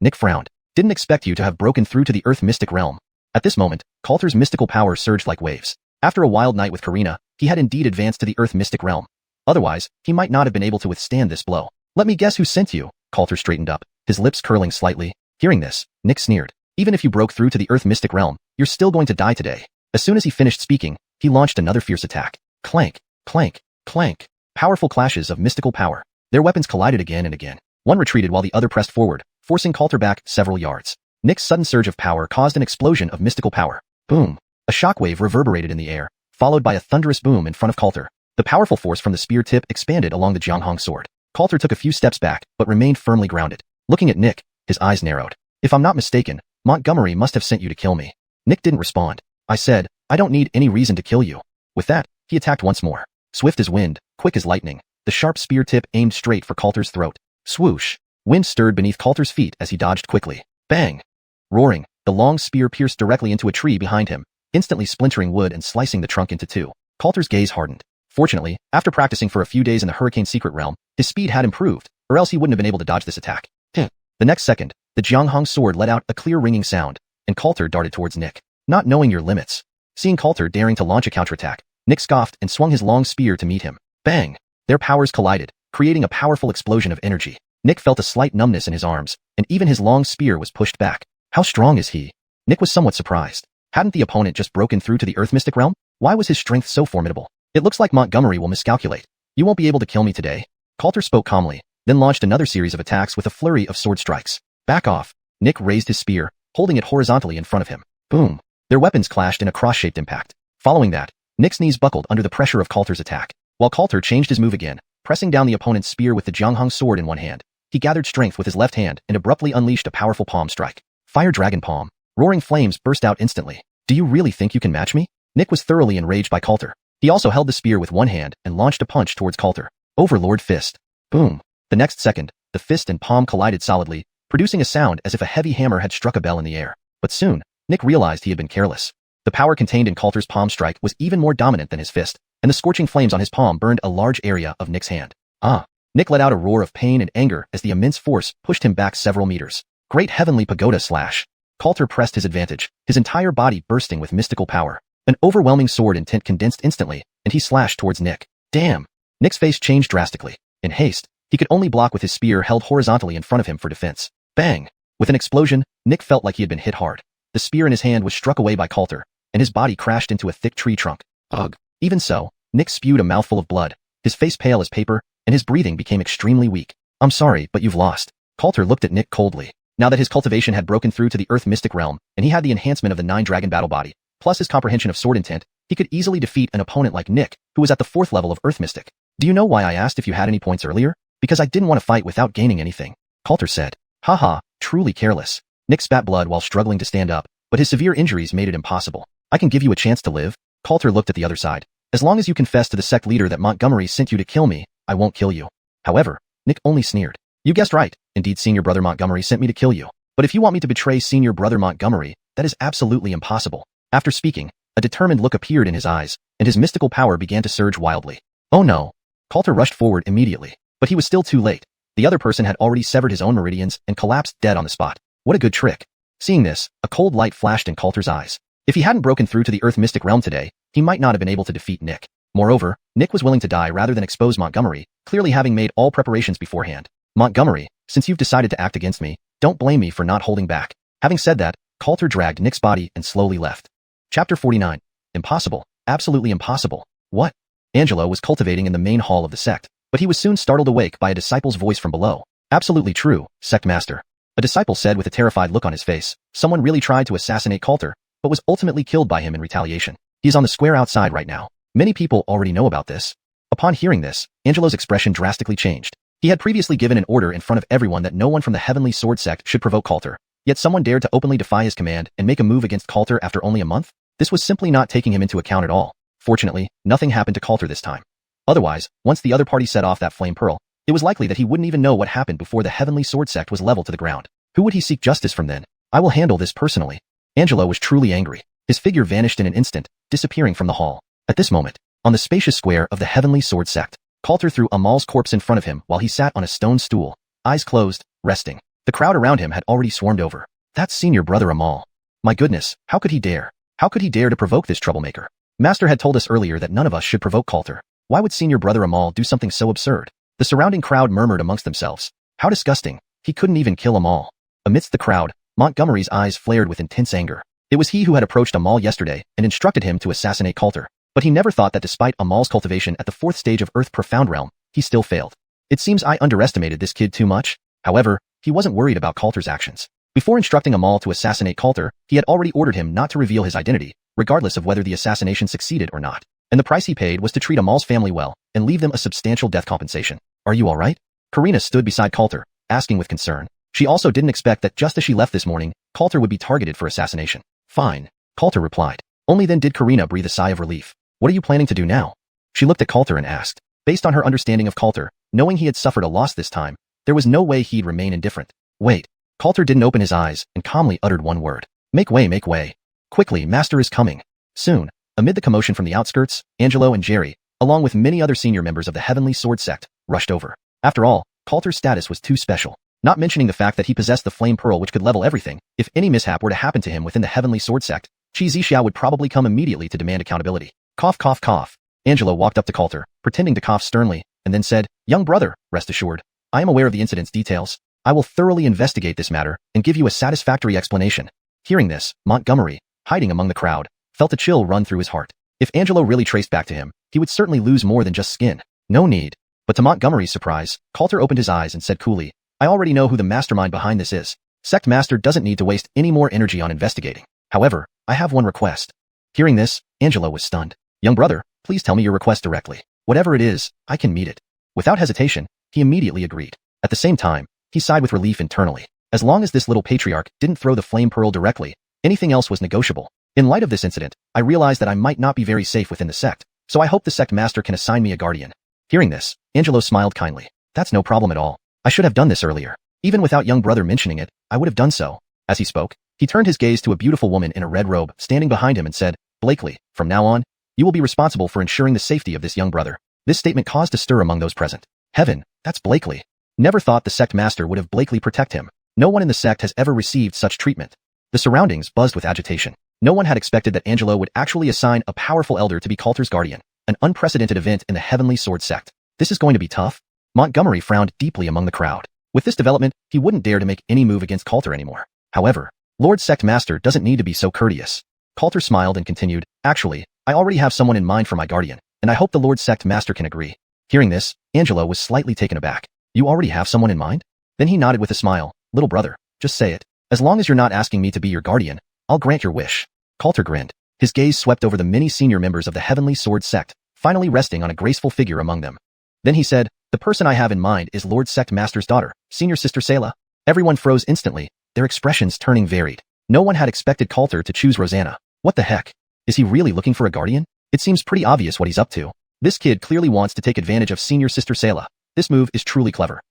Nick frowned. Didn't expect you to have broken through to the Earth Mystic Realm. At this moment, Coulter's mystical power surged like waves. After a wild night with Karina, he had indeed advanced to the Earth Mystic Realm. Otherwise, he might not have been able to withstand this blow. Let me guess who sent you. Coulter straightened up, his lips curling slightly. Hearing this, Nick sneered. Even if you broke through to the Earth Mystic Realm, you're still going to die today. As soon as he finished speaking, he launched another fierce attack. Clank, clank, clank. Powerful clashes of mystical power. Their weapons collided again and again. One retreated while the other pressed forward, forcing Coulter back several yards. Nick's sudden surge of power caused an explosion of mystical power. Boom! A shockwave reverberated in the air, followed by a thunderous boom in front of Coulter. The powerful force from the spear tip expanded along the Jianghong sword. Coulter took a few steps back, but remained firmly grounded. Looking at Nick, his eyes narrowed. If I'm not mistaken, Montgomery must have sent you to kill me. Nick didn't respond. I said, I don't need any reason to kill you. With that, he attacked once more. Swift as wind, quick as lightning, the sharp spear tip aimed straight for Coulter's throat. Swoosh! Wind stirred beneath Coulter's feet as he dodged quickly. Bang! Roaring, the long spear pierced directly into a tree behind him, instantly splintering wood and slicing the trunk into two. Coulter's gaze hardened. Fortunately, after practicing for a few days in the Hurricane Secret Realm, his speed had improved, or else he wouldn't have been able to dodge this attack. The next second, the Jianghong sword let out a clear ringing sound, and Coulter darted towards Nick. Not knowing your limits. Seeing Coulter daring to launch a counterattack, Nick scoffed and swung his long spear to meet him. Bang! Their powers collided, creating a powerful explosion of energy. Nick felt a slight numbness in his arms, and even his long spear was pushed back. How strong is he? Nick was somewhat surprised. Hadn't the opponent just broken through to the Earth Mystic Realm? Why was his strength so formidable? It looks like Montgomery will miscalculate. You won't be able to kill me today. Coulter spoke calmly, then launched another series of attacks with a flurry of sword strikes. Back off. Nick raised his spear, holding it horizontally in front of him. Boom. Their weapons clashed in a cross-shaped impact. Following that, Nick's knees buckled under the pressure of Coulter's attack. While Coulter changed his move again, pressing down the opponent's spear with the Jianghong sword in one hand, he gathered strength with his left hand and abruptly unleashed a powerful palm strike. Fire Dragon Palm. Roaring flames burst out instantly. Do you really think you can match me? Nick was thoroughly enraged by Coulter. He also held the spear with one hand and launched a punch towards Coulter. Overlord Fist. Boom. The next second, the fist and palm collided solidly, producing a sound as if a heavy hammer had struck a bell in the air. But soon, Nick realized he had been careless. The power contained in Coulter's palm strike was even more dominant than his fist, and the scorching flames on his palm burned a large area of Nick's hand. Nick let out a roar of pain and anger as the immense force pushed him back several meters. Great Heavenly Pagoda Slash. Coulter pressed his advantage, his entire body bursting with mystical power. An overwhelming sword intent condensed instantly, and he slashed towards Nick. Damn! Nick's face changed drastically. In haste, he could only block with his spear held horizontally in front of him for defense. Bang! With an explosion, Nick felt like he had been hit hard. The spear in his hand was struck away by Coulter, and his body crashed into a thick tree trunk. Ugh! Even so, Nick spewed a mouthful of blood, his face pale as paper, and his breathing became extremely weak. I'm sorry, but you've lost. Coulter looked at Nick coldly. Now that his cultivation had broken through to the Earth Mystic Realm, and he had the enhancement of the 9 Dragon Battle Body, plus his comprehension of sword intent, He could easily defeat an opponent like Nick, who was at the 4th level of Earth Mystic. Do you know why I asked if you had any points earlier? Because I didn't want to fight without gaining anything. Coulter said. Haha, truly careless. Nick spat blood while struggling to stand up, but his severe injuries made it impossible. I can give you a chance to live. Coulter looked at the other side. As long as you confess to the sect leader that Montgomery sent you to kill me, I won't kill you. However, Nick only sneered. You guessed right. Indeed, Senior Brother Montgomery sent me to kill you. But if you want me to betray Senior Brother Montgomery, that is absolutely impossible. After speaking, a determined look appeared in his eyes, and his mystical power began to surge wildly. Oh no. Coulter rushed forward immediately, but he was still too late. The other person had already severed his own meridians and collapsed dead on the spot. What a good trick. Seeing this, a cold light flashed in Coulter's eyes. If he hadn't broken through to the Earth Mystic realm today, he might not have been able to defeat Nick. Moreover, Nick was willing to die rather than expose Montgomery, clearly having made all preparations beforehand. Montgomery, since you've decided to act against me, don't blame me for not holding back. Having said that, Coulter dragged Nick's body and slowly left. Chapter 49. Impossible. Absolutely impossible. What? Angelo was cultivating in the main hall of the sect, but he was soon startled awake by a disciple's voice from below. Absolutely true, Sect Master. A disciple said with a terrified look on his face. Someone really tried to assassinate Coulter, but was ultimately killed by him in retaliation. He's on the square outside right now. Many people already know about this. Upon hearing this, Angelo's expression drastically changed. He had previously given an order in front of everyone that no one from the Heavenly Sword Sect should provoke Coulter, yet someone dared to openly defy his command and make a move against Coulter after only a month? This was simply not taking him into account at all. Fortunately, nothing happened to Coulter this time. Otherwise, once the other party set off that flame pearl, it was likely that he wouldn't even know what happened before the Heavenly Sword Sect was leveled to the ground. Who would he seek justice from then? I will handle this personally. Angelo was truly angry. His figure vanished in an instant, disappearing from the hall. At this moment, on the spacious square of the Heavenly Sword Sect, Coulter threw Amal's corpse in front of him while he sat on a stone stool, eyes closed, resting. The crowd around him had already swarmed over. That's Senior Brother Amal. My goodness, how could he dare? How could he dare to provoke this troublemaker? Master had told us earlier that none of us should provoke Coulter. Why would Senior Brother Amal do something so absurd? The surrounding crowd murmured amongst themselves. How disgusting. He couldn't even kill Amal. Amidst the crowd, Montgomery's eyes flared with intense anger. It was he who had approached Amal yesterday and instructed him to assassinate Coulter. But he never thought that despite Amal's cultivation at the 4th stage of Earth Profound Realm, he still failed. It seems I underestimated this kid too much. However, he wasn't worried about Coulter's actions. Before instructing Amal to assassinate Coulter, he had already ordered him not to reveal his identity, regardless of whether the assassination succeeded or not. And the price he paid was to treat Amal's family well and leave them a substantial death compensation. Are you all right? Karina stood beside Coulter, asking with concern. She also didn't expect that just as she left this morning, Coulter would be targeted for assassination. Fine, Coulter replied. Only then did Karina breathe a sigh of relief. What are you planning to do now? She looked at Coulter and asked. Based on her understanding of Coulter, knowing he had suffered a loss this time, there was no way he'd remain indifferent. Wait. Coulter didn't open his eyes and calmly uttered one word. Make way, make way. Quickly, Master is coming. Soon, amid the commotion from the outskirts, Angelo and Jerry, along with many other senior members of the Heavenly Sword Sect, rushed over. After all, Coulter's status was too special. Not mentioning the fact that he possessed the flame pearl which could level everything. If any mishap were to happen to him within the Heavenly Sword Sect, xiuxian would probably come immediately to demand accountability. Cough, cough, cough. Angelo walked up to Coulter, pretending to cough sternly, and then said, Young brother, rest assured. I am aware of the incident's details. I will thoroughly investigate this matter and give you a satisfactory explanation. Hearing this, Montgomery, hiding among the crowd, felt a chill run through his heart. If Angelo really traced back to him, he would certainly lose more than just skin. No need. But to Montgomery's surprise, Coulter opened his eyes and said coolly, I already know who the mastermind behind this is. Sect Master doesn't need to waste any more energy on investigating. However, I have one request. Hearing this, Angelo was stunned. Young brother, please tell me your request directly. Whatever it is, I can meet it. Without hesitation, he immediately agreed. At the same time, he sighed with relief internally. As long as this little patriarch didn't throw the flame pearl directly, anything else was negotiable. In light of this incident, I realized that I might not be very safe within the sect, so I hope the sect master can assign me a guardian. Hearing this, Angelo smiled kindly. That's no problem at all. I should have done this earlier. Even without young brother mentioning it, I would have done so. As he spoke, he turned his gaze to a beautiful woman in a red robe standing behind him and said, Blakely, from now on, you will be responsible for ensuring the safety of this young brother. This statement caused a stir among those present. Heaven, that's Blakely. Never thought the sect master would have Blakely protect him. No one in the sect has ever received such treatment. The surroundings buzzed with agitation. No one had expected that Angelo would actually assign a powerful elder to be Coulter's guardian, an unprecedented event in the Heavenly Sword Sect. This is going to be tough. Montgomery frowned deeply among the crowd. With this development, he wouldn't dare to make any move against Coulter anymore. However, Lord Sect Master doesn't need to be so courteous. Coulter smiled and continued, Actually, I already have someone in mind for my guardian, and I hope the Lord Sect Master can agree. Hearing this, Angelo was slightly taken aback. You already have someone in mind? Then he nodded with a smile. Little brother, just say it. As long as you're not asking me to be your guardian, I'll grant your wish. Coulter grinned. His gaze swept over the many senior members of the Heavenly Sword sect, finally resting on a graceful figure among them. Then he said, "The person I have in mind is Lord Sect Master's daughter, Senior Sister Sayla." Everyone froze instantly, their expressions turning varied. No one had expected Coulter to choose Rosanna. What the heck? Is he really looking for a guardian? It seems pretty obvious what he's up to. This kid clearly wants to take advantage of Senior Sister Sayla. This move is truly clever.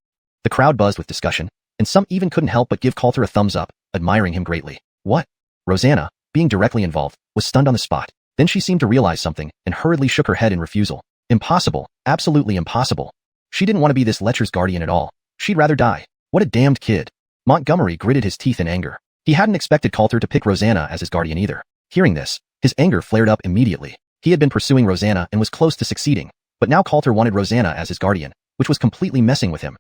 The crowd buzzed with discussion, and some even couldn't help but give Coulter a thumbs up, admiring him greatly. What? Rosanna, being directly involved, was stunned on the spot. Then she seemed to realize something and hurriedly shook her head in refusal. Impossible. Absolutely impossible. She didn't want to be this lecher's guardian at all. She'd rather die. What a damned kid. Montgomery gritted his teeth in anger. He hadn't expected Coulter to pick Rosanna as his guardian either. Hearing this, his anger flared up immediately. He had been pursuing Rosanna and was close to succeeding, but now Coulter wanted Rosanna as his guardian, which was completely messing with him.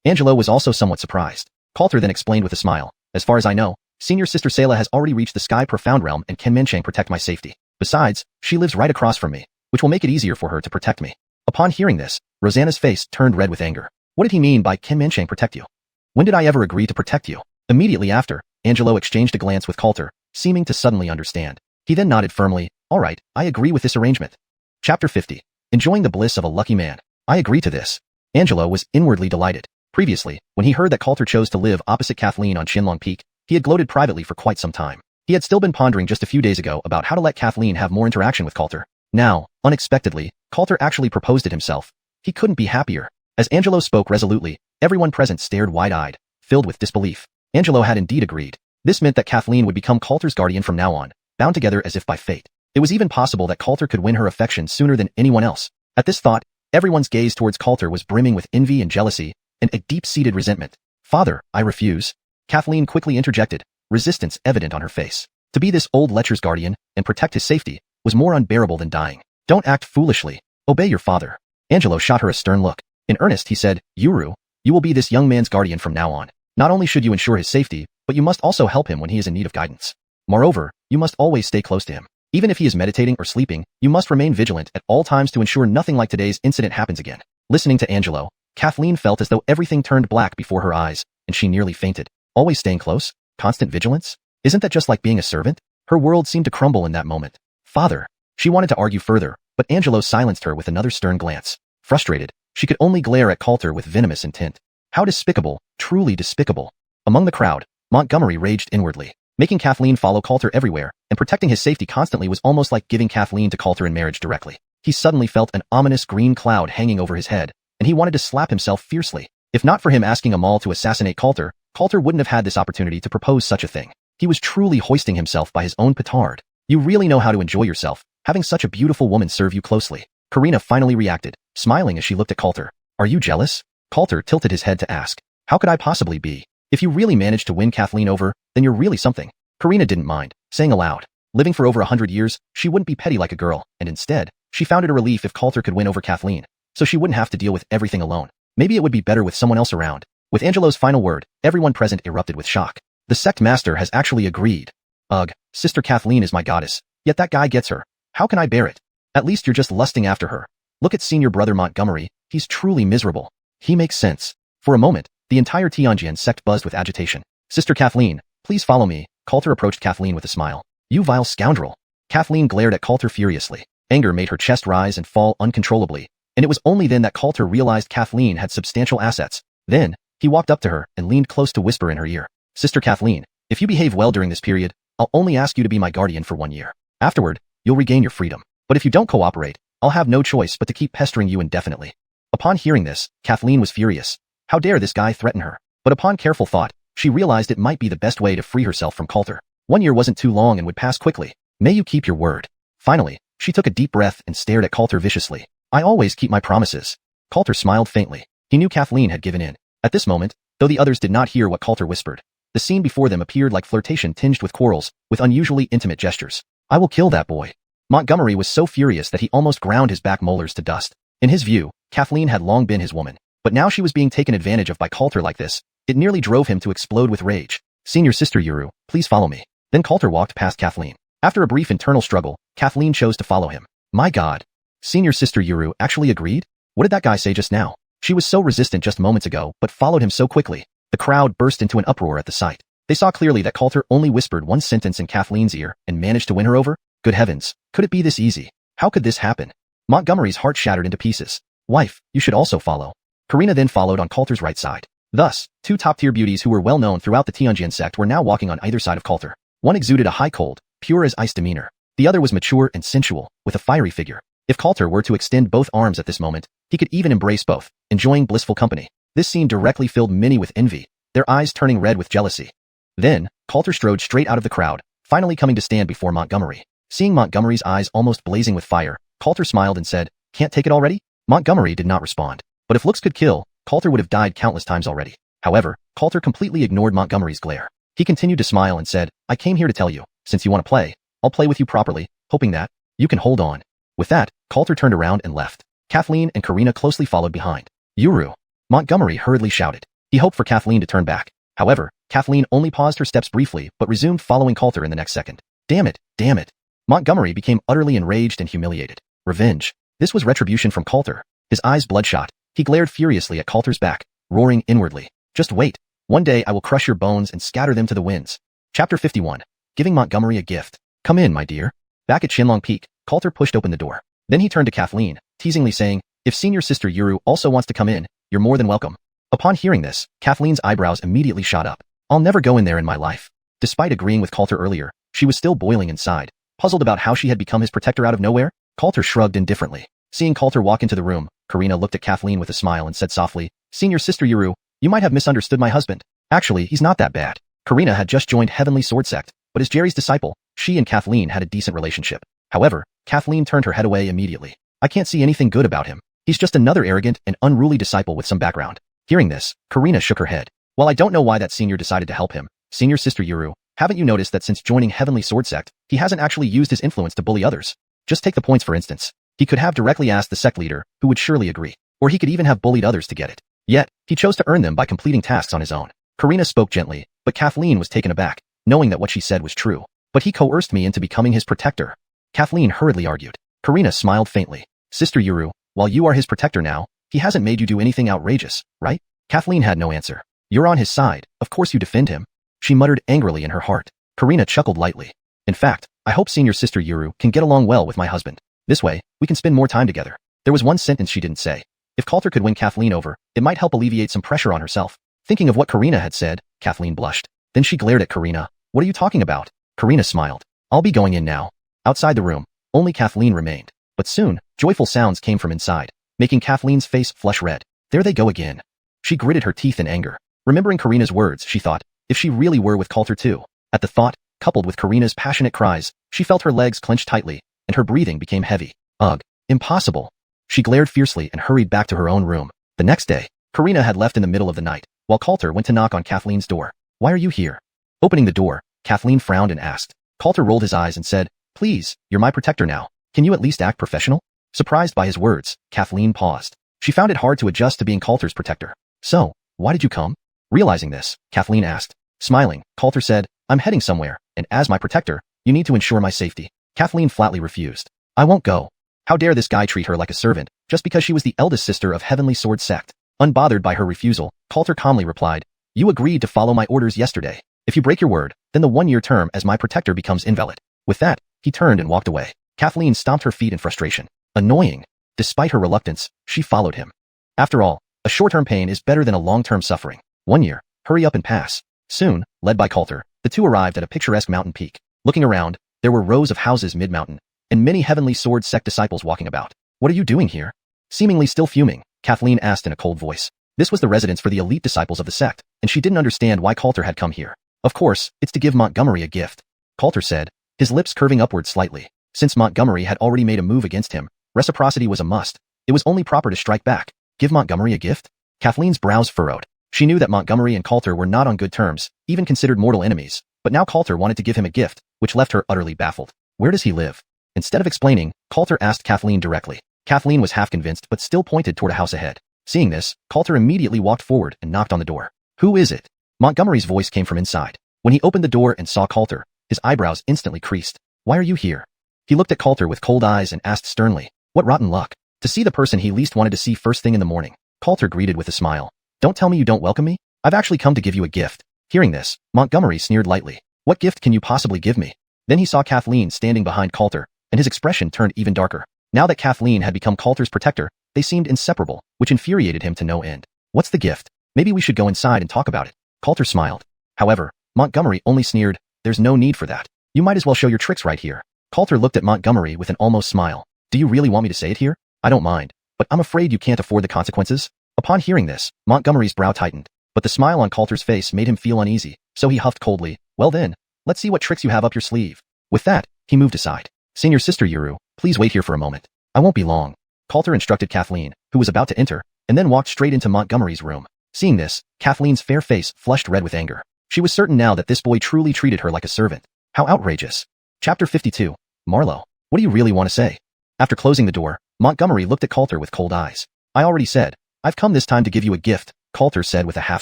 Angelo was also somewhat surprised. Coulter then explained with a smile, "As far as I know, Senior Sister Sayla has already reached the Sky Profound Realm and can Menchang protect my safety. Besides, she lives right across from me, which will make it easier for her to protect me." Upon hearing this, Rosanna's face turned red with anger. What did he mean by "can Menchang protect you"? When did I ever agree to protect you? Immediately after, Angelo exchanged a glance with Coulter, seeming to suddenly understand. He then nodded firmly, "All right, I agree with this arrangement." Chapter 50. Enjoying the bliss of a lucky man. I agree to this. Angelo was inwardly delighted. Previously, when he heard that Coulter chose to live opposite Kathleen on Qianlong Peak, he had gloated privately for quite some time. He had still been pondering just a few days ago about how to let Kathleen have more interaction with Coulter. Now, unexpectedly, Coulter actually proposed it himself. He couldn't be happier. As Angelo spoke resolutely, everyone present stared wide-eyed, filled with disbelief. Angelo had indeed agreed. This meant that Kathleen would become Coulter's guardian from now on, bound together as if by fate. It was even possible that Coulter could win her affection sooner than anyone else. At this thought, everyone's gaze towards Coulter was brimming with envy and jealousy, and a deep-seated resentment. "Father, I refuse." Kathleen quickly interjected, resistance evident on her face. To be this old lecher's guardian and protect his safety was more unbearable than dying. "Don't act foolishly. Obey your father." Angelo shot her a stern look. In earnest, he said, "Yuru, you will be this young man's guardian from now on. Not only should you ensure his safety, but you must also help him when he is in need of guidance. Moreover, you must always stay close to him. Even if he is meditating or sleeping, you must remain vigilant at all times to ensure nothing like today's incident happens again." Listening to Angelo, Kathleen felt as though everything turned black before her eyes, and she nearly fainted. Always staying close? Constant vigilance? Isn't that just like being a servant? Her world seemed to crumble in that moment. "Father." She wanted to argue further, but Angelo silenced her with another stern glance. Frustrated, she could only glare at Coulter with venomous intent. How despicable, truly despicable. Among the crowd, Montgomery raged inwardly. Making Kathleen follow Coulter everywhere, and protecting his safety constantly was almost like giving Kathleen to Coulter in marriage directly. He suddenly felt an ominous green cloud hanging over his head, and he wanted to slap himself fiercely. If not for him asking Amal to assassinate Coulter, Coulter wouldn't have had this opportunity to propose such a thing. He was truly hoisting himself by his own petard. "You really know how to enjoy yourself, having such a beautiful woman serve you closely." Karina finally reacted, smiling as she looked at Coulter. "Are you jealous?" Coulter tilted his head to ask. "How could I possibly be? If you really managed to win Kathleen over, then you're really something." Karina didn't mind, saying aloud. Living for over 100 years, she wouldn't be petty like a girl, and instead, she found it a relief if Coulter could win over Kathleen, so she wouldn't have to deal with everything alone. Maybe it would be better with someone else around. With Angelo's final word, everyone present erupted with shock. The sect master has actually agreed. Ugh, Sister Kathleen is my goddess, yet that guy gets her. How can I bear it? At least you're just lusting after her. Look at senior brother Montgomery, he's truly miserable. He makes sense. For a moment, the entire Tianjian sect buzzed with agitation. "Sister Kathleen, please follow me." Coulter approached Kathleen with a smile. "You vile scoundrel." Kathleen glared at Coulter furiously. Anger made her chest rise and fall uncontrollably, and it was only then that Coulter realized Kathleen had substantial assets. Then, he walked up to her and leaned close to whisper in her ear. "Sister Kathleen, if you behave well during this period, I'll only ask you to be my guardian for 1 year. Afterward, you'll regain your freedom. But if you don't cooperate, I'll have no choice but to keep pestering you indefinitely." Upon hearing this, Kathleen was furious. How dare this guy threaten her? But upon careful thought, she realized it might be the best way to free herself from Coulter. 1 year wasn't too long and would pass quickly. May you keep your word. Finally, she took a deep breath and stared at Coulter viciously. "I always keep my promises." Coulter smiled faintly. He knew Kathleen had given in. At this moment, though the others did not hear what Coulter whispered, the scene before them appeared like flirtation tinged with quarrels, with unusually intimate gestures. "I will kill that boy." Montgomery was so furious that he almost ground his back molars to dust. In his view, Kathleen had long been his woman, but now she was being taken advantage of by Coulter like this. It nearly drove him to explode with rage. "Senior Sister Yuru, please follow me." Then Coulter walked past Kathleen. After a brief internal struggle, Kathleen chose to follow him. My God. Senior Sister Yuru actually agreed? What did that guy say just now? She was so resistant just moments ago, but followed him so quickly. The crowd burst into an uproar at the sight. They saw clearly that Coulter only whispered one sentence in Kathleen's ear and managed to win her over. Good heavens, could it be this easy? How could this happen? Montgomery's heart shattered into pieces. Wife, you should also follow. Karina then followed on Coulter's right side. Thus, two top-tier beauties who were well known throughout the xiuxian sect were now walking on either side of Coulter. One exuded a high cold, pure as ice demeanor. The other was mature and sensual, with a fiery figure. If Coulter were to extend both arms at this moment, he could even embrace both, enjoying blissful company. This scene directly filled many with envy, their eyes turning red with jealousy. Then, Coulter strode straight out of the crowd, finally coming to stand before Montgomery. Seeing Montgomery's eyes almost blazing with fire, Coulter smiled and said, "Can't take it already?" Montgomery did not respond. But if looks could kill, Coulter would have died countless times already. However, Coulter completely ignored Montgomery's glare. He continued to smile and said, "I came here to tell you, since you want to play, I'll play with you properly, hoping that you can hold on." With that, Coulter turned around and left. Kathleen and Karina closely followed behind. "Yuru!" Montgomery hurriedly shouted. He hoped for Kathleen to turn back. However, Kathleen only paused her steps briefly but resumed following Coulter in the next second. Damn it, damn it. Montgomery became utterly enraged and humiliated. Revenge. This was retribution from Coulter. His eyes bloodshot. He glared furiously at Coulter's back, roaring inwardly. "Just wait. One day I will crush your bones and scatter them to the winds." Chapter 51. Giving Montgomery a gift. "Come in, my dear." Back at Shinlong Peak, Coulter pushed open the door. Then he turned to Kathleen, teasingly saying, "If senior sister Yuru also wants to come in, you're more than welcome." Upon hearing this, Kathleen's eyebrows immediately shot up. "I'll never go in there in my life." Despite agreeing with Coulter earlier, she was still boiling inside, puzzled about how she had become his protector out of nowhere. Coulter shrugged indifferently. Seeing Coulter walk into the room, Karina looked at Kathleen with a smile and said softly, "Senior sister Yuru, you might have misunderstood my husband. Actually, he's not that bad." Karina had just joined Heavenly Sword Sect, but as Jerry's disciple, she and Kathleen had a decent relationship. However, Kathleen turned her head away immediately. "I can't see anything good about him. He's just another arrogant and unruly disciple with some background." Hearing this, Karina shook her head. "Well, I don't know why that senior decided to help him. Senior sister Yuru, haven't you noticed that since joining Heavenly Sword Sect, he hasn't actually used his influence to bully others? Just take the points for instance. He could have directly asked the sect leader, who would surely agree. Or he could even have bullied others to get it. Yet, he chose to earn them by completing tasks on his own." Karina spoke gently, but Kathleen was taken aback, knowing that what she said was true. "But he coerced me into becoming his protector." Kathleen hurriedly argued. Karina smiled faintly. "Sister Yuru, while you are his protector now, he hasn't made you do anything outrageous, right?" Kathleen had no answer. "You're on his side, of course you defend him." She muttered angrily in her heart. Karina chuckled lightly. "In fact, I hope senior sister Yuru can get along well with my husband. This way, we can spend more time together." There was one sentence she didn't say. If Coulter could win Kathleen over, it might help alleviate some pressure on herself. Thinking of what Karina had said, Kathleen blushed. Then she glared at Karina. "What are you talking about?" Karina smiled. "I'll be going in now." Outside the room, only Kathleen remained. But soon, joyful sounds came from inside, making Kathleen's face flush red. There they go again. She gritted her teeth in anger. Remembering Karina's words, she thought, if she really were with Coulter too. At the thought, coupled with Karina's passionate cries, she felt her legs clench tightly, and her breathing became heavy. Ugh, impossible. She glared fiercely and hurried back to her own room. The next day, Karina had left in the middle of the night, while Coulter went to knock on Kathleen's door. "Why are you here?" Opening the door, Kathleen frowned and asked. Coulter rolled his eyes and said, "Please, you're my protector now. Can you at least act professional?" Surprised by his words, Kathleen paused. She found it hard to adjust to being Coulter's protector. "So, why did you come?" Realizing this, Kathleen asked. Smiling, Coulter said, "I'm heading somewhere, and as my protector, you need to ensure my safety." Kathleen flatly refused. "I won't go." How dare this guy treat her like a servant, just because she was the eldest sister of Heavenly Sword Sect? Unbothered by her refusal, Coulter calmly replied, "You agreed to follow my orders yesterday. If you break your word, then the 1-year term as my protector becomes invalid." With that, he turned and walked away. Kathleen stomped her feet in frustration. Annoying. Despite her reluctance, she followed him. After all, a short-term pain is better than a long-term suffering. 1 year. Hurry up and pass. Soon, led by Coulter, the two arrived at a picturesque mountain peak. Looking around, there were rows of houses mid-mountain, and many Heavenly Sword Sect disciples walking about. "What are you doing here?" Seemingly still fuming, Kathleen asked in a cold voice. This was the residence for the elite disciples of the sect, and she didn't understand why Coulter had come here. "Of course, it's to give Montgomery a gift," Coulter said, his lips curving upward slightly. Since Montgomery had already made a move against him, reciprocity was a must. It was only proper to strike back. Give Montgomery a gift? Kathleen's brows furrowed. She knew that Montgomery and Coulter were not on good terms, even considered mortal enemies, but now Coulter wanted to give him a gift, which left her utterly baffled. "Where does he live?" Instead of explaining, Coulter asked Kathleen directly. Kathleen was half convinced but still pointed toward a house ahead. Seeing this, Coulter immediately walked forward and knocked on the door. "Who is it?" Montgomery's voice came from inside. When he opened the door and saw Coulter, his eyebrows instantly creased. "Why are you here?" He looked at Coulter with cold eyes and asked sternly, "What rotten luck. To see the person he least wanted to see first thing in the morning." Coulter greeted with a smile. "Don't tell me you don't welcome me? I've actually come to give you a gift." Hearing this, Montgomery sneered lightly. "What gift can you possibly give me?" Then he saw Kathleen standing behind Coulter, and his expression turned even darker. Now that Kathleen had become Coulter's protector, they seemed inseparable, which infuriated him to no end. What's the gift? Maybe we should go inside and talk about it. Coulter smiled. However, Montgomery only sneered, there's no need for that. You might as well show your tricks right here. Coulter looked at Montgomery with an almost smile. Do you really want me to say it here? I don't mind, but I'm afraid you can't afford the consequences. Upon hearing this, Montgomery's brow tightened, but the smile on Coulter's face made him feel uneasy, so he huffed coldly, well then, let's see what tricks you have up your sleeve. With that, he moved aside. Senior Sister Yuru, please wait here for a moment. I won't be long. Coulter instructed Kathleen, who was about to enter, and then walked straight into Montgomery's room. Seeing this, Kathleen's fair face flushed red with anger. She was certain now that this boy truly treated her like a servant. How outrageous. Chapter 52. Marlowe. What do you really want to say? After closing the door, Montgomery looked at Coulter with cold eyes. I already said, I've come this time to give you a gift, Coulter said with a half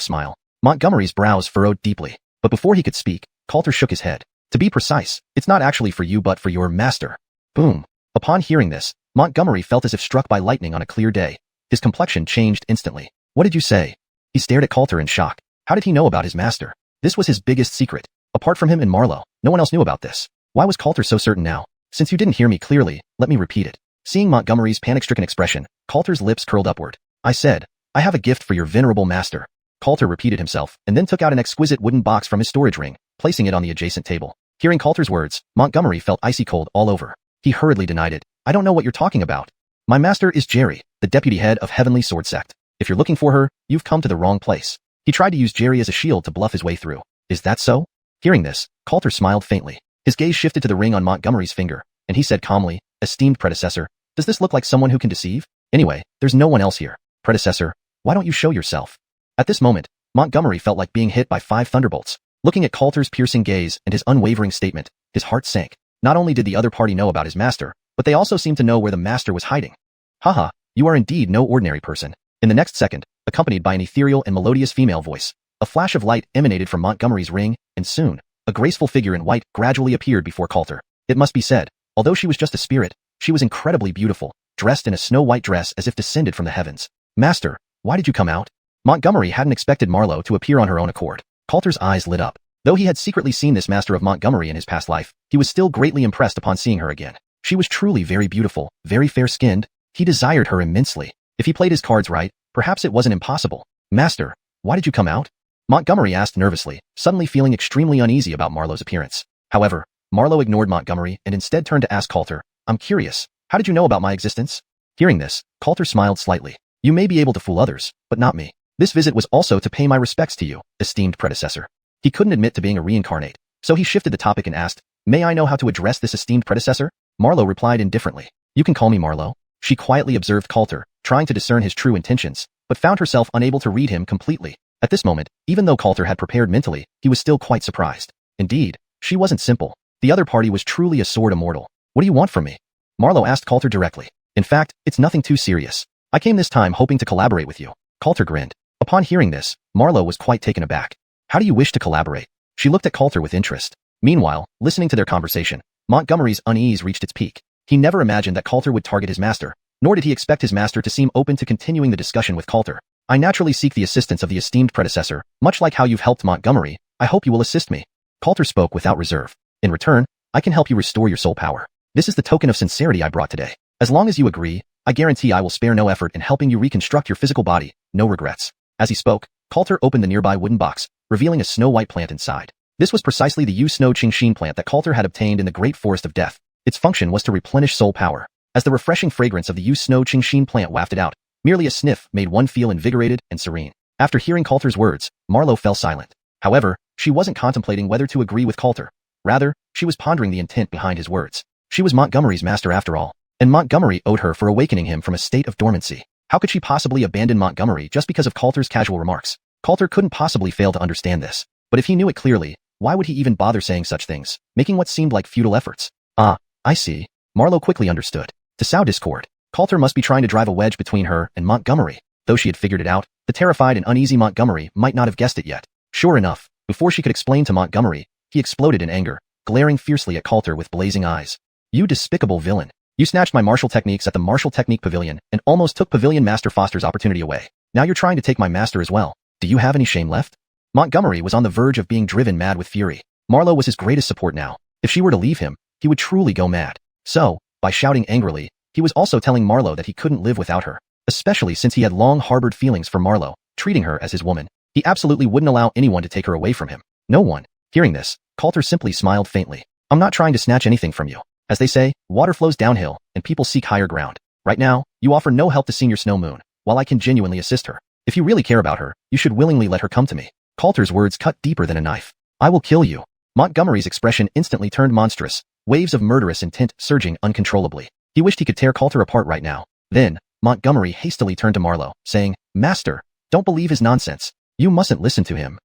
smile. Montgomery's brows furrowed deeply, but before he could speak, Coulter shook his head. To be precise, it's not actually for you but for your master. Boom. Upon hearing this, Montgomery felt as if struck by lightning on a clear day. His complexion changed instantly. What did you say? He stared at Coulter in shock. How did he know about his master? This was his biggest secret. Apart from him and Marlowe, no one else knew about this. Why was Coulter so certain now? Since you didn't hear me clearly, let me repeat it. Seeing Montgomery's panic-stricken expression, Coulter's lips curled upward. I said, I have a gift for your venerable master. Coulter repeated himself, and then took out an exquisite wooden box from his storage ring, placing it on the adjacent table. Hearing Coulter's words, Montgomery felt icy cold all over. He hurriedly denied it. I don't know what you're talking about. My master is Jerry, the deputy head of Heavenly Sword Sect. If you're looking for her, you've come to the wrong place. He tried to use Jerry as a shield to bluff his way through. Is that so? Hearing this, Coulter smiled faintly. His gaze shifted to the ring on Montgomery's finger, and he said calmly, esteemed predecessor, does this look like someone who can deceive? Anyway, there's no one else here. Predecessor, why don't you show yourself? At this moment, Montgomery felt like being hit by 5 thunderbolts. Looking at Coulter's piercing gaze and his unwavering statement, his heart sank. Not only did the other party know about his master, but they also seemed to know where the master was hiding. Haha, you are indeed no ordinary person. In the next second, accompanied by an ethereal and melodious female voice, a flash of light emanated from Montgomery's ring, and soon, a graceful figure in white gradually appeared before Coulter. It must be said, although she was just a spirit, she was incredibly beautiful, dressed in a snow-white dress as if descended from the heavens. Master, why did you come out? Montgomery hadn't expected Marlowe to appear on her own accord. Coulter's eyes lit up. Though he had secretly seen this master of Montgomery in his past life, he was still greatly impressed upon seeing her again. She was truly very beautiful, very fair-skinned. He desired her immensely. If he played his cards right, perhaps it wasn't impossible. Master, why did you come out? Montgomery asked nervously, suddenly feeling extremely uneasy about Marlowe's appearance. However, Marlowe ignored Montgomery and instead turned to ask Coulter, I'm curious, how did you know about my existence? Hearing this, Coulter smiled slightly. You may be able to fool others, but not me. This visit was also to pay my respects to you, esteemed predecessor. He couldn't admit to being a reincarnate, so he shifted the topic and asked, may I know how to address this esteemed predecessor? Marlowe replied indifferently. You can call me Marlowe. She quietly observed Coulter, trying to discern his true intentions, but found herself unable to read him completely. At this moment, even though Coulter had prepared mentally, he was still quite surprised. Indeed, she wasn't simple. The other party was truly a sword immortal. What do you want from me? Marlowe asked Coulter directly. In fact, it's nothing too serious. I came this time hoping to collaborate with you. Coulter grinned. Upon hearing this, Marlowe was quite taken aback. How do you wish to collaborate? She looked at Coulter with interest. Meanwhile, listening to their conversation, Montgomery's unease reached its peak. He never imagined that Coulter would target his master, nor did he expect his master to seem open to continuing the discussion with Coulter. I naturally seek the assistance of the esteemed predecessor, much like how you've helped Montgomery. I hope you will assist me. Coulter spoke without reserve. In return, I can help you restore your soul power. This is the token of sincerity I brought today. As long as you agree, I guarantee I will spare no effort in helping you reconstruct your physical body, no regrets. As he spoke, Coulter opened the nearby wooden box, revealing a snow-white plant inside. This was precisely the xiuxian plant that Coulter had obtained in the Great Forest of Death. Its function was to replenish soul power. As the refreshing fragrance of the xiuxian plant wafted out, merely a sniff made one feel invigorated and serene. After hearing Coulter's words, Marlowe fell silent. However, she wasn't contemplating whether to agree with Coulter. Rather, she was pondering the intent behind his words. She was Montgomery's master after all, and Montgomery owed her for awakening him from a state of dormancy. How could she possibly abandon Montgomery just because of Coulter's casual remarks? Coulter couldn't possibly fail to understand this. But if he knew it clearly, why would he even bother saying such things, making what seemed like futile efforts? Ah, I see. Marlowe quickly understood. To sow discord, Coulter must be trying to drive a wedge between her and Montgomery. Though she had figured it out, the terrified and uneasy Montgomery might not have guessed it yet. Sure enough, before she could explain to Montgomery, he exploded in anger, glaring fiercely at Coulter with blazing eyes. You despicable villain. You snatched my martial techniques at the Martial Technique Pavilion and almost took Pavilion Master Foster's opportunity away. Now you're trying to take my master as well. Do you have any shame left? Montgomery was on the verge of being driven mad with fury. Marlowe was his greatest support now. If she were to leave him, he would truly go mad. So, by shouting angrily, he was also telling Marlo that he couldn't live without her, especially since he had long harbored feelings for Marlo, treating her as his woman. He absolutely wouldn't allow anyone to take her away from him. No one. Hearing this, Coulter simply smiled faintly. I'm not trying to snatch anything from you. As they say, water flows downhill, and people seek higher ground. Right now, you offer no help to Senior Snow Moon, while I can genuinely assist her. If you really care about her, you should willingly let her come to me. Coulter's words cut deeper than a knife. I will kill you. Montgomery's expression instantly turned monstrous, waves of murderous intent surging uncontrollably. He wished he could tear Coulter apart right now. Then, Montgomery hastily turned to Marlo, saying, Master, don't believe his nonsense. You mustn't listen to him.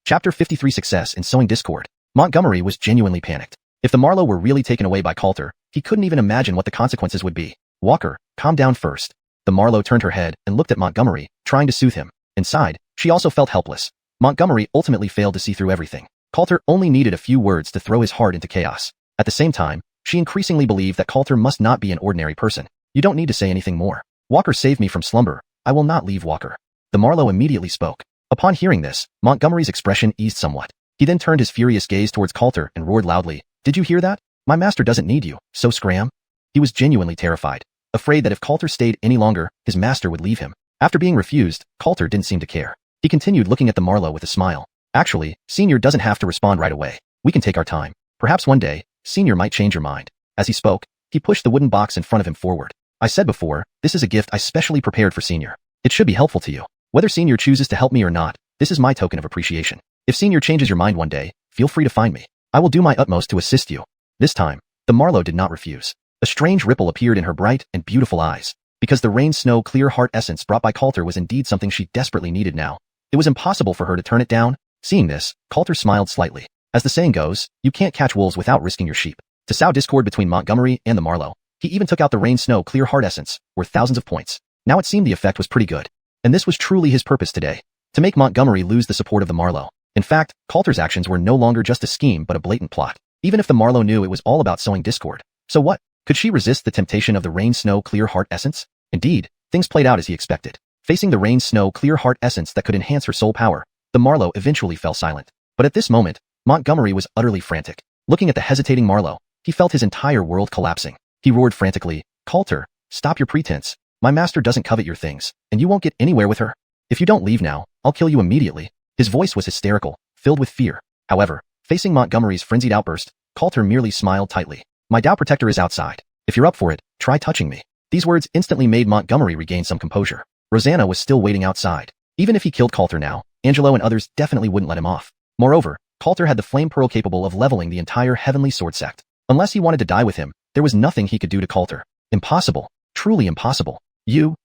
Chapter 53 Success in Sowing Discord. Montgomery was genuinely panicked. If the Marlo were really taken away by Coulter, he couldn't even imagine what the consequences would be. Walker, calm down first. The Marlo turned her head and looked at Montgomery, trying to soothe him. Inside, she also felt helpless. Montgomery ultimately failed to see through everything. Coulter only needed a few words to throw his heart into chaos. At the same time, she increasingly believed that Coulter must not be an ordinary person. You don't need to say anything more. Walker saved me from slumber. I will not leave Walker. The Marlo immediately spoke. Upon hearing this, Montgomery's expression eased somewhat. He then turned his furious gaze towards Coulter and roared loudly, Did you hear that? My master doesn't need you, so scram. He was genuinely terrified, afraid that if Coulter stayed any longer, his master would leave him. After being refused, Coulter didn't seem to care. He continued looking at the Marlo with a smile. Actually, Senior doesn't have to respond right away. We can take our time. Perhaps one day, Senior might change your mind. As he spoke, he pushed the wooden box in front of him forward. I said before, this is a gift I specially prepared for Senior. It should be helpful to you. Whether Senior chooses to help me or not, this is my token of appreciation. If Senior changes your mind one day, feel free to find me. I will do my utmost to assist you. This time, the Marlo did not refuse. A strange ripple appeared in her bright and beautiful eyes. Because the rain snow clear heart essence brought by Coulter was indeed something she desperately needed now, it was impossible for her to turn it down. Seeing this, Coulter smiled slightly. As the saying goes, you can't catch wolves without risking your sheep. To sow discord between Montgomery and the Marlo, he even took out the rain snow clear heart essence, worth thousands of points. Now it seemed the effect was pretty good. And this was truly his purpose today. To make Montgomery lose the support of the Marlo. In fact, Coulter's actions were no longer just a scheme but a blatant plot. Even if the Marlo knew it was all about sowing discord. So what? Could she resist the temptation of the rain snow clear heart essence? Indeed, things played out as he expected. Facing the rain snow clear heart essence that could enhance her soul power, the Marlo eventually fell silent. But at this moment, Montgomery was utterly frantic. Looking at the hesitating Marlo, he felt his entire world collapsing. He roared frantically, Coulter, stop your pretense. My master doesn't covet your things, and you won't get anywhere with her. If you don't leave now, I'll kill you immediately. His voice was hysterical, filled with fear. However, facing Montgomery's frenzied outburst, Coulter merely smiled tightly. My Tao Protector is outside. If you're up for it, try touching me. These words instantly made Montgomery regain some composure. Rosanna was still waiting outside. Even if he killed Coulter now, Angelo and others definitely wouldn't let him off. Moreover, Coulter had the flame pearl capable of leveling the entire heavenly sword sect. Unless he wanted to die with him, there was nothing he could do to Coulter. Impossible. Truly impossible. You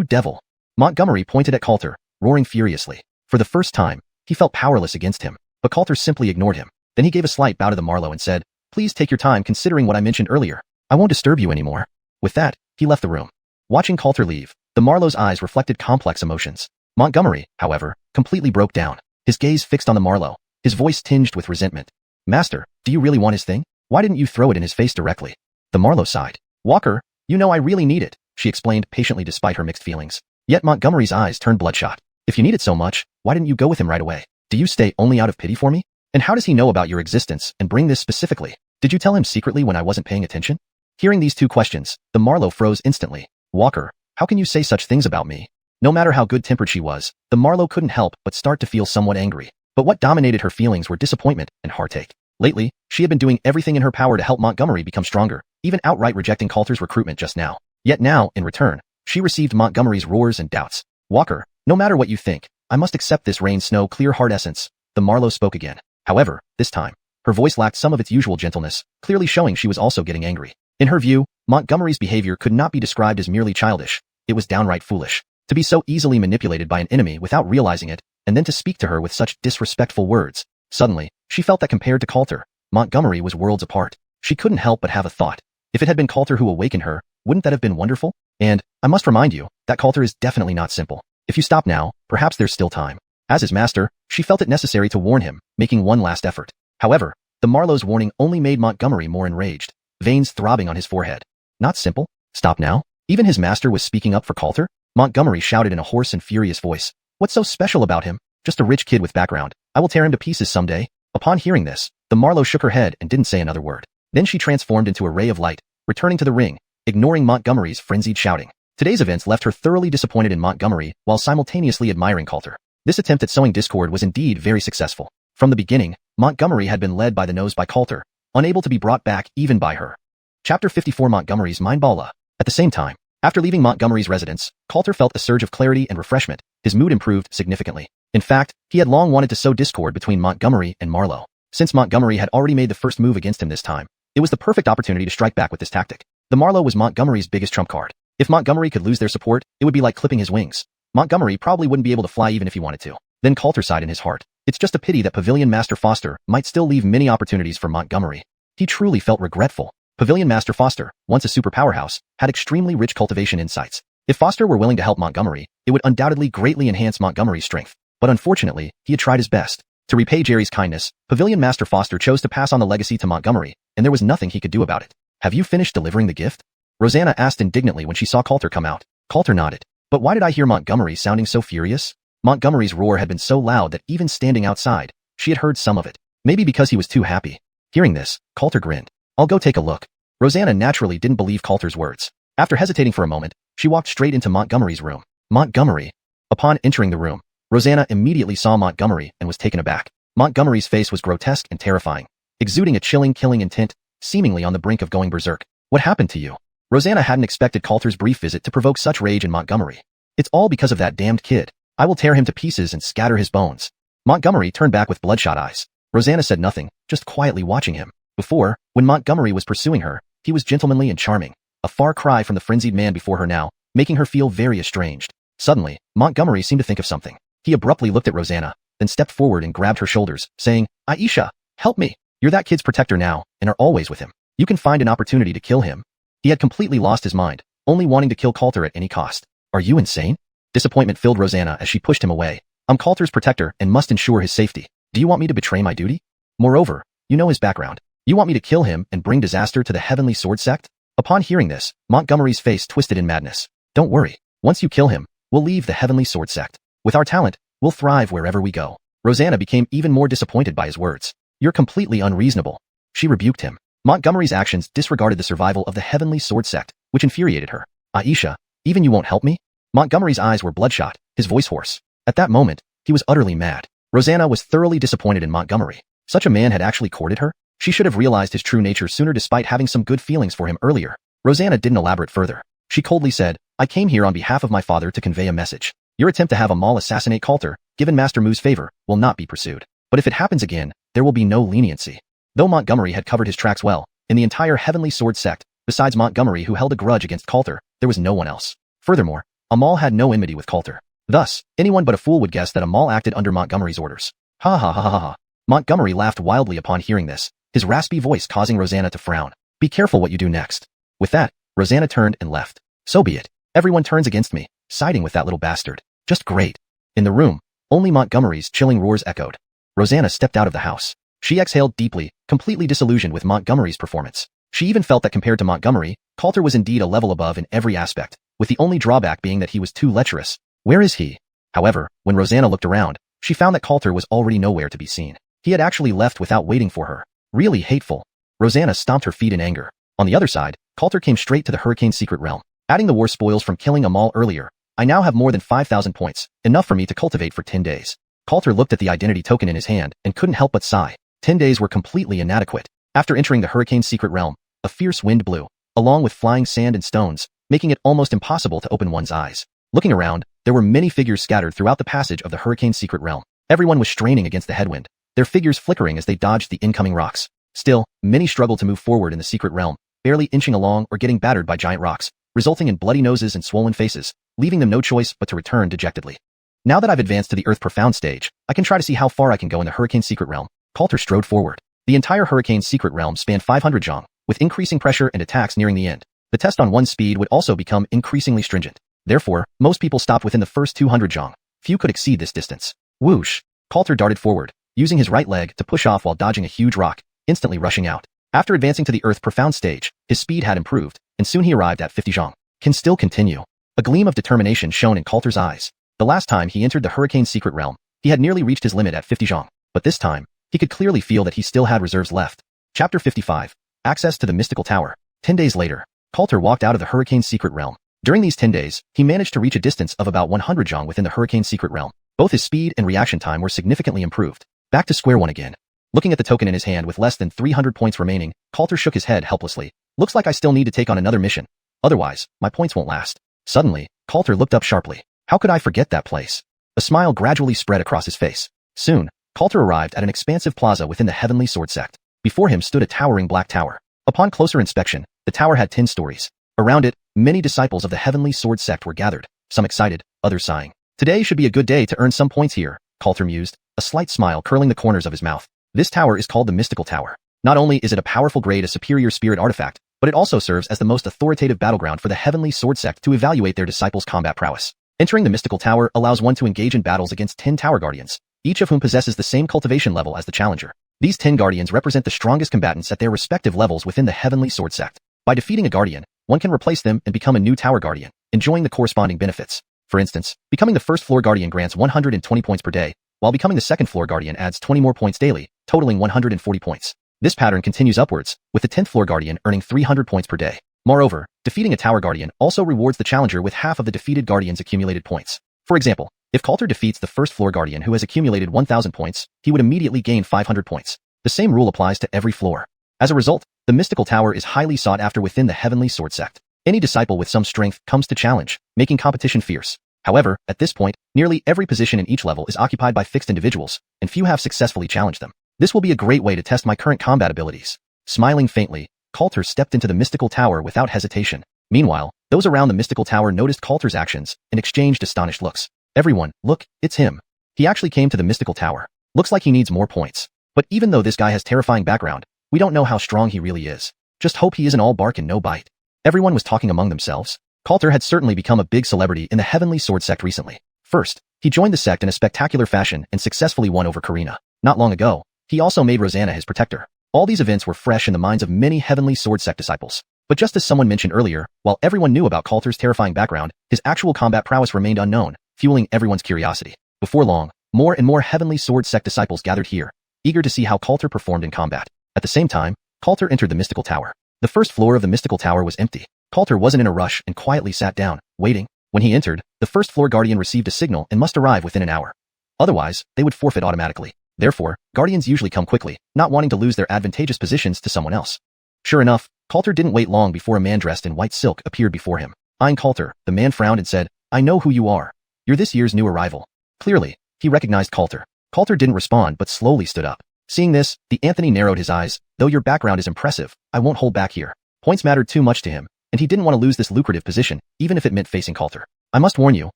devil. Montgomery pointed at Coulter, roaring furiously. For the first time, he felt powerless against him, but Coulter simply ignored him. Then he gave a slight bow to the Marlo and said, Please take your time considering what I mentioned earlier. I won't disturb you anymore. With that, he left the room. Watching Coulter leave, the Marlo's eyes reflected complex emotions. Montgomery, however, completely broke down. His gaze fixed on the Marlo, his voice tinged with resentment. Master, do you really want his thing? Why didn't you throw it in his face directly? The Marlo sighed. Walker, you know I really need it, she explained patiently despite her mixed feelings. Yet Montgomery's eyes turned bloodshot. If you need it so much, why didn't you go with him right away? Do you stay only out of pity for me? And how does he know about your existence and bring this specifically? Did you tell him secretly when I wasn't paying attention? Hearing these two questions, the Marlo froze instantly. Walker, how can you say such things about me? No matter how good-tempered she was, the Marlo couldn't help but start to feel somewhat angry. But what dominated her feelings were disappointment and heartache. Lately, she had been doing everything in her power to help Montgomery become stronger, even outright rejecting Coulter's recruitment just now. Yet now, in return, she received Montgomery's roars and doubts. Walker, no matter what you think, I must accept this rain snow clear heart essence. The Marlo spoke again. However, this time, her voice lacked some of its usual gentleness, clearly showing she was also getting angry. In her view, Montgomery's behavior could not be described as merely childish. It was downright foolish. To be so easily manipulated by an enemy without realizing it, and then to speak to her with such disrespectful words. Suddenly, she felt that compared to Coulter, Montgomery was worlds apart. She couldn't help but have a thought. If it had been Coulter who awakened her, wouldn't that have been wonderful? And, I must remind you, that Coulter is definitely not simple. If you stop now, perhaps there's still time. As his master, she felt it necessary to warn him, making one last effort. However, the Marlo's warning only made Montgomery more enraged, veins throbbing on his forehead. Not simple? Stop now? Even his master was speaking up for Coulter? Montgomery shouted in a hoarse and furious voice. What's so special about him? Just a rich kid with background. I will tear him to pieces someday. Upon hearing this, the Marlo shook her head and didn't say another word. Then she transformed into a ray of light, returning to the ring, ignoring Montgomery's frenzied shouting. Today's events left her thoroughly disappointed in Montgomery while simultaneously admiring Coulter. This attempt at sowing discord was indeed very successful. From the beginning, Montgomery had been led by the nose by Coulter, unable to be brought back even by her. Chapter 54 Montgomery's Mindballa. At the same time, after leaving Montgomery's residence, Coulter felt a surge of clarity and refreshment. His mood improved significantly. In fact, he had long wanted to sow discord between Montgomery and Marlowe. Since Montgomery had already made the first move against him this time, it was the perfect opportunity to strike back with this tactic. The Marlowe was Montgomery's biggest trump card. If Montgomery could lose their support, it would be like clipping his wings. Montgomery probably wouldn't be able to fly even if he wanted to. Then Coulter sighed in his heart. It's just a pity that Pavilion Master Foster might still leave many opportunities for Montgomery. He truly felt regretful. Pavilion Master Foster, once a super powerhouse, had extremely rich cultivation insights. If Foster were willing to help Montgomery, it would undoubtedly greatly enhance Montgomery's strength. But unfortunately, he had tried his best. To repay Jerry's kindness, Pavilion Master Foster chose to pass on the legacy to Montgomery, and there was nothing he could do about it. Have you finished delivering the gift? Rosanna asked indignantly when she saw Coulter come out. Coulter nodded. But why did I hear Montgomery sounding so furious? Montgomery's roar had been so loud that even standing outside, she had heard some of it. Maybe because he was too happy. Hearing this, Coulter grinned. I'll go take a look. Rosanna naturally didn't believe Coulter's words. After hesitating for a moment, she walked straight into Montgomery's room. Montgomery. Upon entering the room, Rosanna immediately saw Montgomery and was taken aback. Montgomery's face was grotesque and terrifying, exuding a chilling killing intent, seemingly on the brink of going berserk. What happened to you? Rosanna hadn't expected Coulter's brief visit to provoke such rage in Montgomery. It's all because of that damned kid. I will tear him to pieces and scatter his bones. Montgomery turned back with bloodshot eyes. Rosanna said nothing, just quietly watching him. Before, when Montgomery was pursuing her, he was gentlemanly and charming, a far cry from the frenzied man before her now, making her feel very estranged. Suddenly, Montgomery seemed to think of something. He abruptly looked at Rosanna, then stepped forward and grabbed her shoulders, saying, Aisha, help me. You're that kid's protector now, and are always with him. You can find an opportunity to kill him. He had completely lost his mind, only wanting to kill Coulter at any cost. Are you insane? Disappointment filled Rosanna as she pushed him away. I'm Coulter's protector and must ensure his safety. Do you want me to betray my duty? Moreover, you know his background. You want me to kill him and bring disaster to the Heavenly Sword Sect? Upon hearing this, Montgomery's face twisted in madness. Don't worry. Once you kill him, we'll leave the Heavenly Sword Sect. With our talent, we'll thrive wherever we go. Rosanna became even more disappointed by his words. You're completely unreasonable. She rebuked him. Montgomery's actions disregarded the survival of the Heavenly Sword Sect, which infuriated her. Aisha, even you won't help me? Montgomery's eyes were bloodshot, his voice hoarse. At that moment, he was utterly mad. Rosanna was thoroughly disappointed in Montgomery. Such a man had actually courted her? She should have realized his true nature sooner despite having some good feelings for him earlier. Rosanna didn't elaborate further. She coldly said, I came here on behalf of my father to convey a message. Your attempt to have Amal assassinate Coulter, given Master Mu's favor, will not be pursued. But if it happens again, there will be no leniency. Though Montgomery had covered his tracks well, in the entire Heavenly Sword Sect, besides Montgomery who held a grudge against Coulter, there was no one else. Furthermore, Amal had no enmity with Coulter. Thus, anyone but a fool would guess that Amal acted under Montgomery's orders. Ha ha ha ha ha. Montgomery laughed wildly upon hearing this, his raspy voice causing Rosanna to frown. Be careful what you do next. With that, Rosanna turned and left. So be it. Everyone turns against me, siding with that little bastard. Just great. In the room, only Montgomery's chilling roars echoed. Rosanna stepped out of the house. She exhaled deeply, completely disillusioned with Montgomery's performance. She even felt that compared to Montgomery, Coulter was indeed a level above in every aspect, with the only drawback being that he was too lecherous. Where is he? However, when Rosanna looked around, she found that Coulter was already nowhere to be seen. He had actually left without waiting for her. Really hateful. Rosanna stomped her feet in anger. On the other side, Coulter came straight to the Hurricane's secret realm. Adding the war spoils from killing Amal earlier, I now have more than 5,000 points, enough for me to cultivate for 10 days. Coulter looked at the identity token in his hand and couldn't help but sigh. 10 days were completely inadequate. After entering the Hurricane's secret realm, a fierce wind blew, along with flying sand and stones, making it almost impossible to open one's eyes. Looking around, there were many figures scattered throughout the passage of the Hurricane's secret realm. Everyone was straining against the headwind, their figures flickering as they dodged the incoming rocks. Still, many struggled to move forward in the secret realm, barely inching along or getting battered by giant rocks, resulting in bloody noses and swollen faces, leaving them no choice but to return dejectedly. Now that I've advanced to the Earth Profound stage, I can try to see how far I can go in the Hurricane's secret realm. Coulter strode forward. The entire Hurricane's secret realm spanned 500 zhang, with increasing pressure and attacks nearing the end. The test on one's speed would also become increasingly stringent. Therefore, most people stopped within the first 200 zhang. Few could exceed this distance. Whoosh! Coulter darted forward, using his right leg to push off while dodging a huge rock, instantly rushing out. After advancing to the Earth Profound stage, his speed had improved, and soon he arrived at 50 zhang. Can still continue. A gleam of determination shone in Coulter's eyes. The last time he entered the Hurricane's secret realm, he had nearly reached his limit at 50 zhang, but this time, he could clearly feel that he still had reserves left. Chapter 55. Access to the mystical tower. 10 days later, Coulter walked out of the Hurricane's secret realm. During these 10 days, he managed to reach a distance of about 100 zhang within the Hurricane's secret realm. Both his speed and reaction time were significantly improved. Back to square one again. Looking at the token in his hand with less than 300 points remaining, Coulter shook his head helplessly. Looks like I still need to take on another mission. Otherwise, my points won't last. Suddenly, Coulter looked up sharply. How could I forget that place? A smile gradually spread across his face. Soon, Coulter arrived at an expansive plaza within the Heavenly Sword Sect. Before him stood a towering black tower. Upon closer inspection, the tower had 10 stories. Around it, many disciples of the Heavenly Sword Sect were gathered, some excited, others sighing. Today should be a good day to earn some points here, Coulter mused, a slight smile curling the corners of his mouth. This tower is called the Mystical Tower. Not only is it a powerful grade, a superior spirit artifact, but it also serves as the most authoritative battleground for the Heavenly Sword Sect to evaluate their disciples' combat prowess. Entering the Mystical Tower allows one to engage in battles against 10 Tower Guardians, each of whom possesses the same cultivation level as the challenger. These 10 Guardians represent the strongest combatants at their respective levels within the Heavenly Sword Sect. By defeating a Guardian, one can replace them and become a new Tower Guardian, enjoying the corresponding benefits. For instance, becoming the first floor Guardian grants 120 points per day, while becoming the second floor Guardian adds 20 more points daily, totaling 140 points. This pattern continues upwards, with the 10th floor Guardian earning 300 points per day. Moreover, defeating a Tower Guardian also rewards the challenger with half of the defeated Guardian's accumulated points. For example, if Coulter defeats the first floor Guardian who has accumulated 1,000 points, he would immediately gain 500 points. The same rule applies to every floor. As a result, the Mystical Tower is highly sought after within the Heavenly Sword Sect. Any disciple with some strength comes to challenge, making competition fierce. However, at this point, nearly every position in each level is occupied by fixed individuals, and few have successfully challenged them. This will be a great way to test my current combat abilities. Smiling faintly, Coulter stepped into the Mystical Tower without hesitation. Meanwhile, those around the Mystical Tower noticed Coulter's actions and exchanged astonished looks. Everyone, look, it's him. He actually came to the Mystical Tower. Looks like he needs more points. But even though this guy has terrifying background, we don't know how strong he really is. Just hope he isn't all bark and no bite. Everyone was talking among themselves. Coulter had certainly become a big celebrity in the Heavenly Sword Sect recently. First, he joined the sect in a spectacular fashion and successfully won over Karina. Not long ago, he also made Rosanna his protector. All these events were fresh in the minds of many Heavenly Sword Sect disciples. But just as someone mentioned earlier, while everyone knew about Coulter's terrifying background, his actual combat prowess remained unknown, fueling everyone's curiosity. Before long, more and more Heavenly Sword Sect disciples gathered here, eager to see how Coulter performed in combat. At the same time, Coulter entered the Mystical Tower. The first floor of the Mystical Tower was empty. Coulter wasn't in a rush and quietly sat down, waiting. When he entered, the first floor Guardian received a signal and must arrive within an hour. Otherwise, they would forfeit automatically. Therefore, Guardians usually come quickly, not wanting to lose their advantageous positions to someone else. Sure enough, Coulter didn't wait long before a man dressed in white silk appeared before him. Eyeing Coulter, the man frowned and said, "I know who you are. You're this year's new arrival." Clearly, he recognized Coulter. Coulter didn't respond but slowly stood up. Seeing this, the Anthony narrowed his eyes. "Though your background is impressive, I won't hold back here." Points mattered too much to him, and he didn't want to lose this lucrative position, even if it meant facing Coulter. "I must warn you,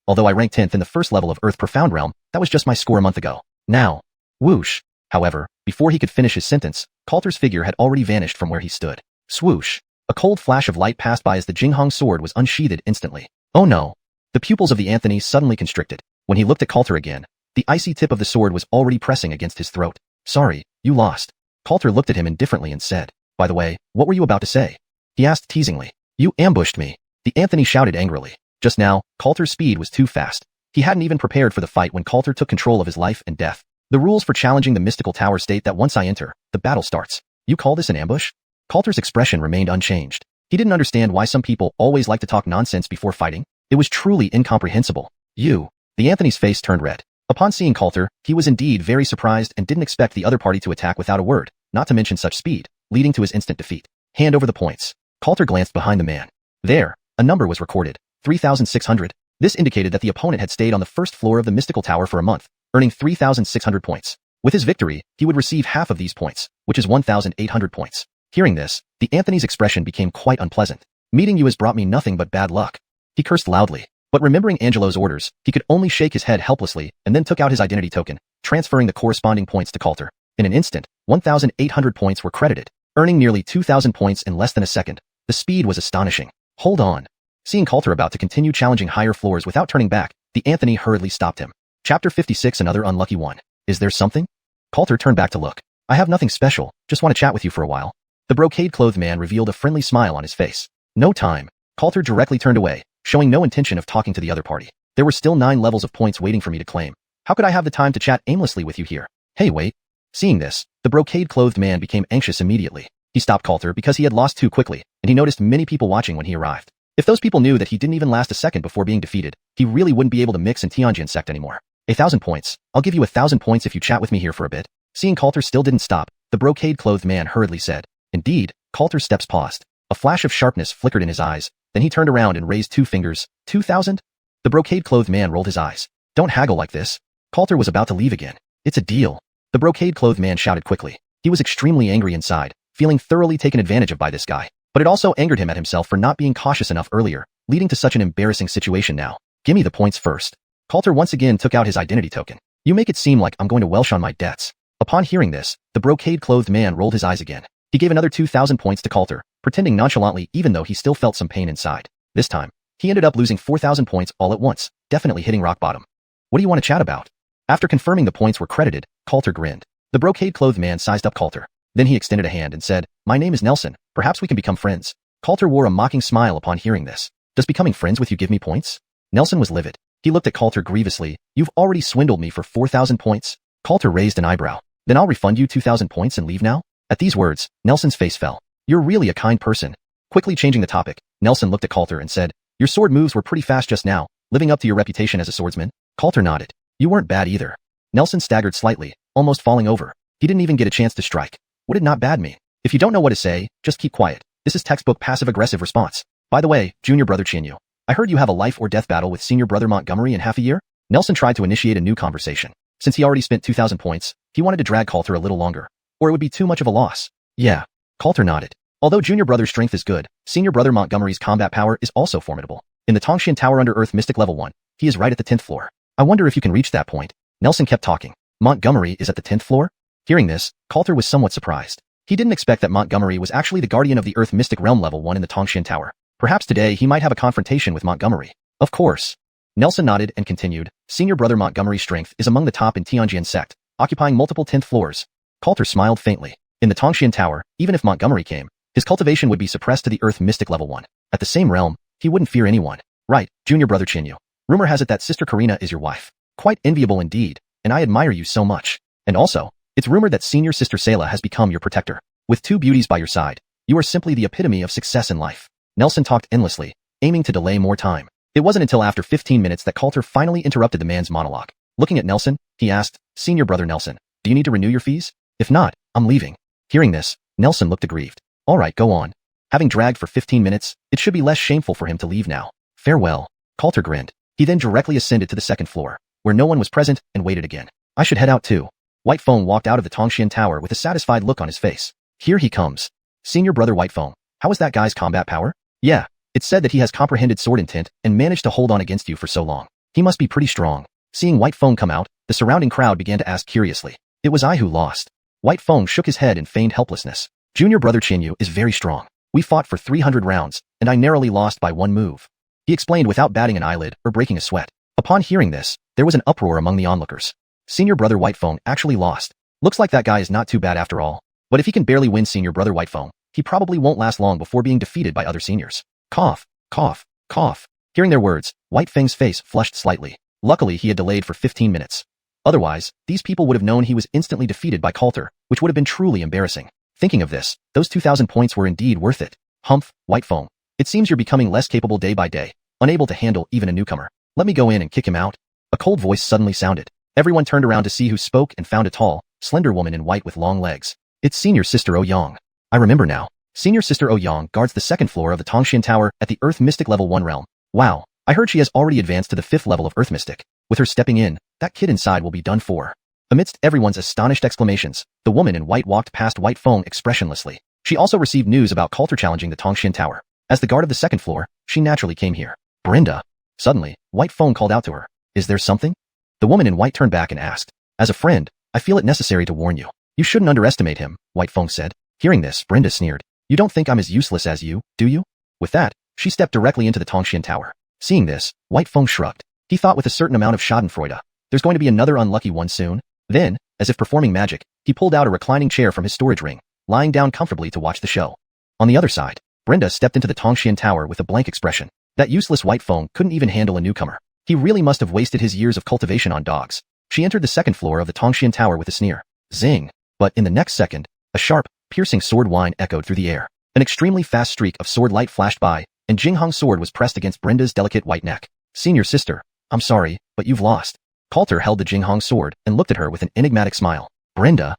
although I ranked 10th in the first level of Earth Profound Realm, that was just my score a month ago. Now." Whoosh. However, before he could finish his sentence, Coulter's figure had already vanished from where he stood. Swoosh. A cold flash of light passed by as the Jinghong sword was unsheathed instantly. Oh no. The pupils of the Anthony suddenly constricted. When he looked at Coulter again, the icy tip of the sword was already pressing against his throat. "Sorry, you lost." Coulter looked at him indifferently and said, "By the way, what were you about to say?" He asked teasingly. "You ambushed me." The Anthony shouted angrily. Just now, Coulter's speed was too fast. He hadn't even prepared for the fight when Coulter took control of his life and death. The rules for challenging the Mystical Tower state that once I enter, the battle starts. You call this an ambush? Coulter's expression remained unchanged. He didn't understand why some people always like to talk nonsense before fighting. It was truly incomprehensible. "You." The Anthony's face turned red. Upon seeing Coulter, he was indeed very surprised and didn't expect the other party to attack without a word, not to mention such speed, leading to his instant defeat. Hand over the points. Coulter glanced behind the man. There, a number was recorded, 3,600. This indicated that the opponent had stayed on the first floor of the Mystical Tower for a month, earning 3,600 points. With his victory, he would receive half of these points, which is 1,800 points. Hearing this, the Anthony's expression became quite unpleasant. "Meeting you has brought me nothing but bad luck." He cursed loudly, but remembering Angelo's orders, he could only shake his head helplessly and then took out his identity token, transferring the corresponding points to Coulter. In an instant, 1,800 points were credited, earning nearly 2,000 points in less than a second. The speed was astonishing. "Hold on." Seeing Coulter about to continue challenging higher floors without turning back, the Anthony hurriedly stopped him. Chapter 56. Another unlucky one. Is there something? Coulter turned back to look. "I have nothing special, just want to chat with you for a while." The brocade-clothed man revealed a friendly smile on his face. "No time." Coulter directly turned away, showing no intention of talking to the other party. "There were still 9 levels of points waiting for me to claim. How could I have the time to chat aimlessly with you here? Hey, wait." Seeing this, the brocade-clothed man became anxious immediately. He stopped Coulter because he had lost too quickly, and he noticed many people watching when he arrived. If those people knew that he didn't even last a second before being defeated, he really wouldn't be able to mix in Tianjin sect anymore. 1,000 points. I'll give you 1,000 points if you chat with me here for a bit. Seeing Coulter still didn't stop, the brocade-clothed man hurriedly said. Indeed, Coulter's steps paused. A flash of sharpness flickered in his eyes, then he turned around and raised 2 fingers. 2,000? The brocade-clothed man rolled his eyes. Don't haggle like this. Coulter was about to leave again. It's a deal. The brocade-clothed man shouted quickly. He was extremely angry inside, feeling thoroughly taken advantage of by this guy. But it also angered him at himself for not being cautious enough earlier, leading to such an embarrassing situation now. Gimme the points first. Coulter once again took out his identity token. You make it seem like I'm going to welsh on my debts. Upon hearing this, the brocade-clothed man rolled his eyes again. He gave another 2,000 points to Coulter, pretending nonchalantly even though he still felt some pain inside. This time, he ended up losing 4,000 points all at once, definitely hitting rock bottom. What do you want to chat about? After confirming the points were credited, Coulter grinned. The brocade-clothed man sized up Coulter. Then he extended a hand and said, My name is Nelson. Perhaps we can become friends. Coulter wore a mocking smile upon hearing this. Does becoming friends with you give me points? Nelson was livid. He looked at Coulter grievously. You've already swindled me for 4,000 points. Coulter raised an eyebrow. Then I'll refund you 2,000 points and leave now? At these words, Nelson's face fell. You're really a kind person. Quickly changing the topic, Nelson looked at Coulter and said, Your sword moves were pretty fast just now, living up to your reputation as a swordsman. Coulter nodded. You weren't bad either. Nelson staggered slightly, almost falling over. He didn't even get a chance to strike. What did not bad mean? If you don't know what to say, just keep quiet. This is textbook passive-aggressive response. By the way, junior brother Chinyu, I heard you have a life or death battle with senior brother Montgomery in half a year? Nelson tried to initiate a new conversation. Since he already spent 2,000 points, he wanted to drag Coulter a little longer. Or it would be too much of a loss. Yeah. Coulter nodded. Although junior brother's strength is good, senior brother Montgomery's combat power is also formidable. In the Tongxian Tower under Earth Mystic Level 1, he is right at the 10th floor. I wonder if you can reach that point. Nelson kept talking. Montgomery is at the 10th floor? Hearing this, Coulter was somewhat surprised. He didn't expect that Montgomery was actually the guardian of the Earth Mystic Realm Level 1 in the Tongxian Tower. Perhaps today he might have a confrontation with Montgomery. Of course. Nelson nodded and continued, Senior brother Montgomery's strength is among the top in Tianjin sect, occupying multiple 10th floors. Coulter smiled faintly. In the Tongxian Tower, even if Montgomery came, his cultivation would be suppressed to the Earth Mystic Level 1. At the same realm, he wouldn't fear anyone. Right, junior brother Chinyu. Rumor has it that sister Karina is your wife. Quite enviable indeed, and I admire you so much. And also, it's rumored that senior sister Sayla has become your protector. With 2 beauties by your side, you are simply the epitome of success in life. Nelson talked endlessly, aiming to delay more time. It wasn't until after 15 minutes that Coulter finally interrupted the man's monologue. Looking at Nelson, he asked, Senior brother Nelson, do you need to renew your fees? If not, I'm leaving. Hearing this, Nelson looked aggrieved. All right, go on. Having dragged for 15 minutes, it should be less shameful for him to leave now. Farewell. Coulter grinned. He then directly ascended to the 2nd floor, where no one was present, and waited again. I should head out too. White Phone walked out of the Tongxian Tower with a satisfied look on his face. Here he comes. Senior brother White Phone, how is that guy's combat power? Yeah, it's said that he has comprehended sword intent and managed to hold on against you for so long. He must be pretty strong. Seeing White Phone come out, the surrounding crowd began to ask curiously. It was I who lost. White Phone shook his head and feigned helplessness. Junior brother Chinyu is very strong. We fought for 300 rounds, and I narrowly lost by 1 move. He explained without batting an eyelid or breaking a sweat. Upon hearing this, there was an uproar among the onlookers. Senior brother White Phone actually lost. Looks like that guy is not too bad after all. But if he can barely win senior brother White Phone, he probably won't last long before being defeated by other seniors. Cough, cough, cough. Hearing their words, White Fang's face flushed slightly. Luckily he had delayed for 15 minutes. Otherwise, these people would have known he was instantly defeated by Coulter, which would have been truly embarrassing. Thinking of this, those 2,000 points were indeed worth it. Humph, White Phone. It seems you're becoming less capable day by day, unable to handle even a newcomer. Let me go in and kick him out. A cold voice suddenly sounded. Everyone turned around to see who spoke and found a tall, slender woman in white with long legs. It's Senior Sister Ouyang. I remember now. Senior Sister Ouyang guards the 2nd floor of the Tongxian Tower at the Earth Mystic Level 1 realm. Wow, I heard she has already advanced to the 5th level of Earth Mystic. With her stepping in, that kid inside will be done for. Amidst everyone's astonished exclamations, the woman in white walked past White Phone expressionlessly. She also received news about Coulter challenging the Tongxian Tower. As the guard of the 2nd floor, she naturally came here. Brenda. Suddenly, White Phone called out to her. Is there something? The woman in white turned back and asked. As a friend, I feel it necessary to warn you. You shouldn't underestimate him, White Phone said. Hearing this, Brenda sneered. You don't think I'm as useless as you, do you? With that, she stepped directly into the Tongxian Tower. Seeing this, White Phone shrugged. He thought with a certain amount of schadenfreude. There's going to be another unlucky one soon. Then, as if performing magic, he pulled out a reclining chair from his storage ring, lying down comfortably to watch the show. On the other side, Brenda stepped into the Tongxian Tower with a blank expression. That useless White Phone couldn't even handle a newcomer. He really must have wasted his years of cultivation on dogs. She entered the 2nd floor of the Tongxian Tower with a sneer. Zing. But in the next second, a sharp, Piercing sword whine echoed through the air. An extremely fast streak of sword light flashed by, and Jinghong's sword was pressed against Brenda's delicate white neck. Senior sister, I'm sorry, but you've lost. Coulter held the Jinghong sword and looked at her with an enigmatic smile. Brenda?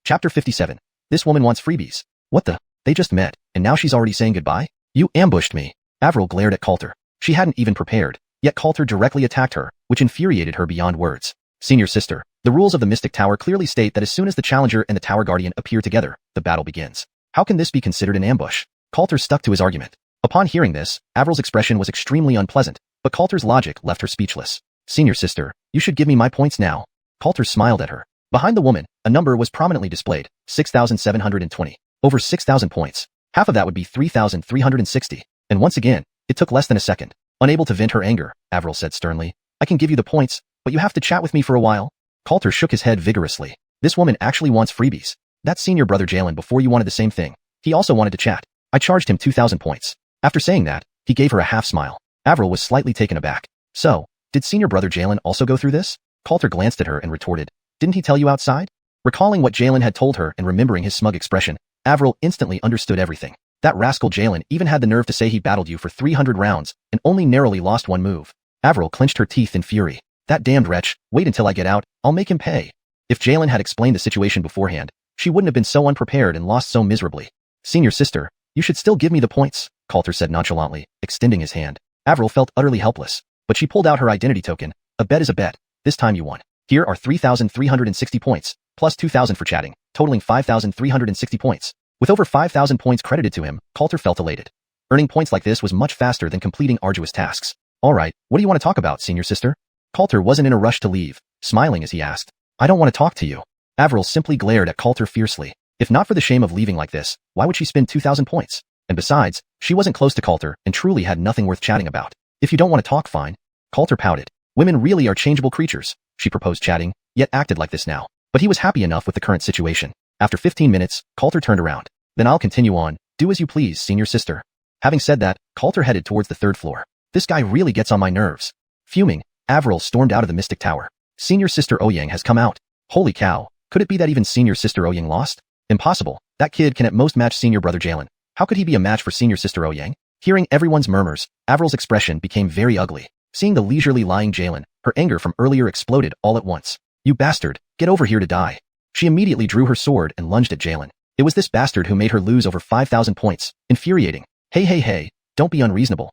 Chapter 57. This woman wants freebies. What the? They just met, and now she's already saying goodbye? You ambushed me. Avril glared at Coulter. She hadn't even prepared, yet Coulter directly attacked her, which infuriated her beyond words. Senior sister, the rules of the Mystic Tower clearly state that as soon as the Challenger and the Tower Guardian appear together, the battle begins. How can this be considered an ambush? Coulter stuck to his argument. Upon hearing this, Avril's expression was extremely unpleasant, but Coulter's logic left her speechless. Senior sister, you should give me my points now. Coulter smiled at her. Behind the woman, a number was prominently displayed, 6,720. Over 6,000 points. Half of that would be 3,360. And once again, it took less than a second. Unable to vent her anger, Avril said sternly, I can give you the points, but you have to chat with me for a while. Coulter shook his head vigorously. This woman actually wants freebies. That's senior brother Jalen before you wanted the same thing. He also wanted to chat. I charged him 2,000 points. After saying that, he gave her a half smile. Avril was slightly taken aback. So, did senior brother Jalen also go through this? Coulter glanced at her and retorted, didn't he tell you outside? Recalling what Jalen had told her and remembering his smug expression, Avril instantly understood everything. That rascal Jalen even had the nerve to say he battled you for 300 rounds and only narrowly lost one move. Avril clenched her teeth in fury. That damned wretch, wait until I get out, I'll make him pay. If Jalen had explained the situation beforehand, she wouldn't have been so unprepared and lost so miserably. Senior sister, you should still give me the points, Coulter said nonchalantly, extending his hand. Avril felt utterly helpless, but she pulled out her identity token. A bet is a bet. This time you won. Here are 3,360 points, plus 2,000 for chatting, totaling 5,360 points. With over 5,000 points credited to him, Coulter felt elated. Earning points like this was much faster than completing arduous tasks. All right, what do you want to talk about, senior sister? Coulter wasn't in a rush to leave, smiling as he asked. I don't want to talk to you. Avril simply glared at Coulter fiercely. If not for the shame of leaving like this, why would she spend 2,000 points? And besides, she wasn't close to Coulter and truly had nothing worth chatting about. If you don't want to talk, fine. Coulter pouted. Women really are changeable creatures, she proposed chatting, yet acted like this now. But he was happy enough with the current situation. After 15 minutes, Coulter turned around. Then I'll continue on. Do as you please, senior sister. Having said that, Coulter headed towards the third floor. This guy really gets on my nerves. Fuming, Avril stormed out of the Mystic Tower. Senior sister Ouyang has come out. Holy cow, could it be that even senior sister Ouyang lost? Impossible. That kid can at most match senior brother Jalen. How could he be a match for senior sister Ouyang? Hearing everyone's murmurs, Avril's expression became very ugly. Seeing the leisurely lying Jalen, her anger from earlier exploded all at once. You bastard, get over here to die. She immediately drew her sword and lunged at Jalen. It was this bastard who made her lose over 5,000 points. Infuriating. Hey, don't be unreasonable.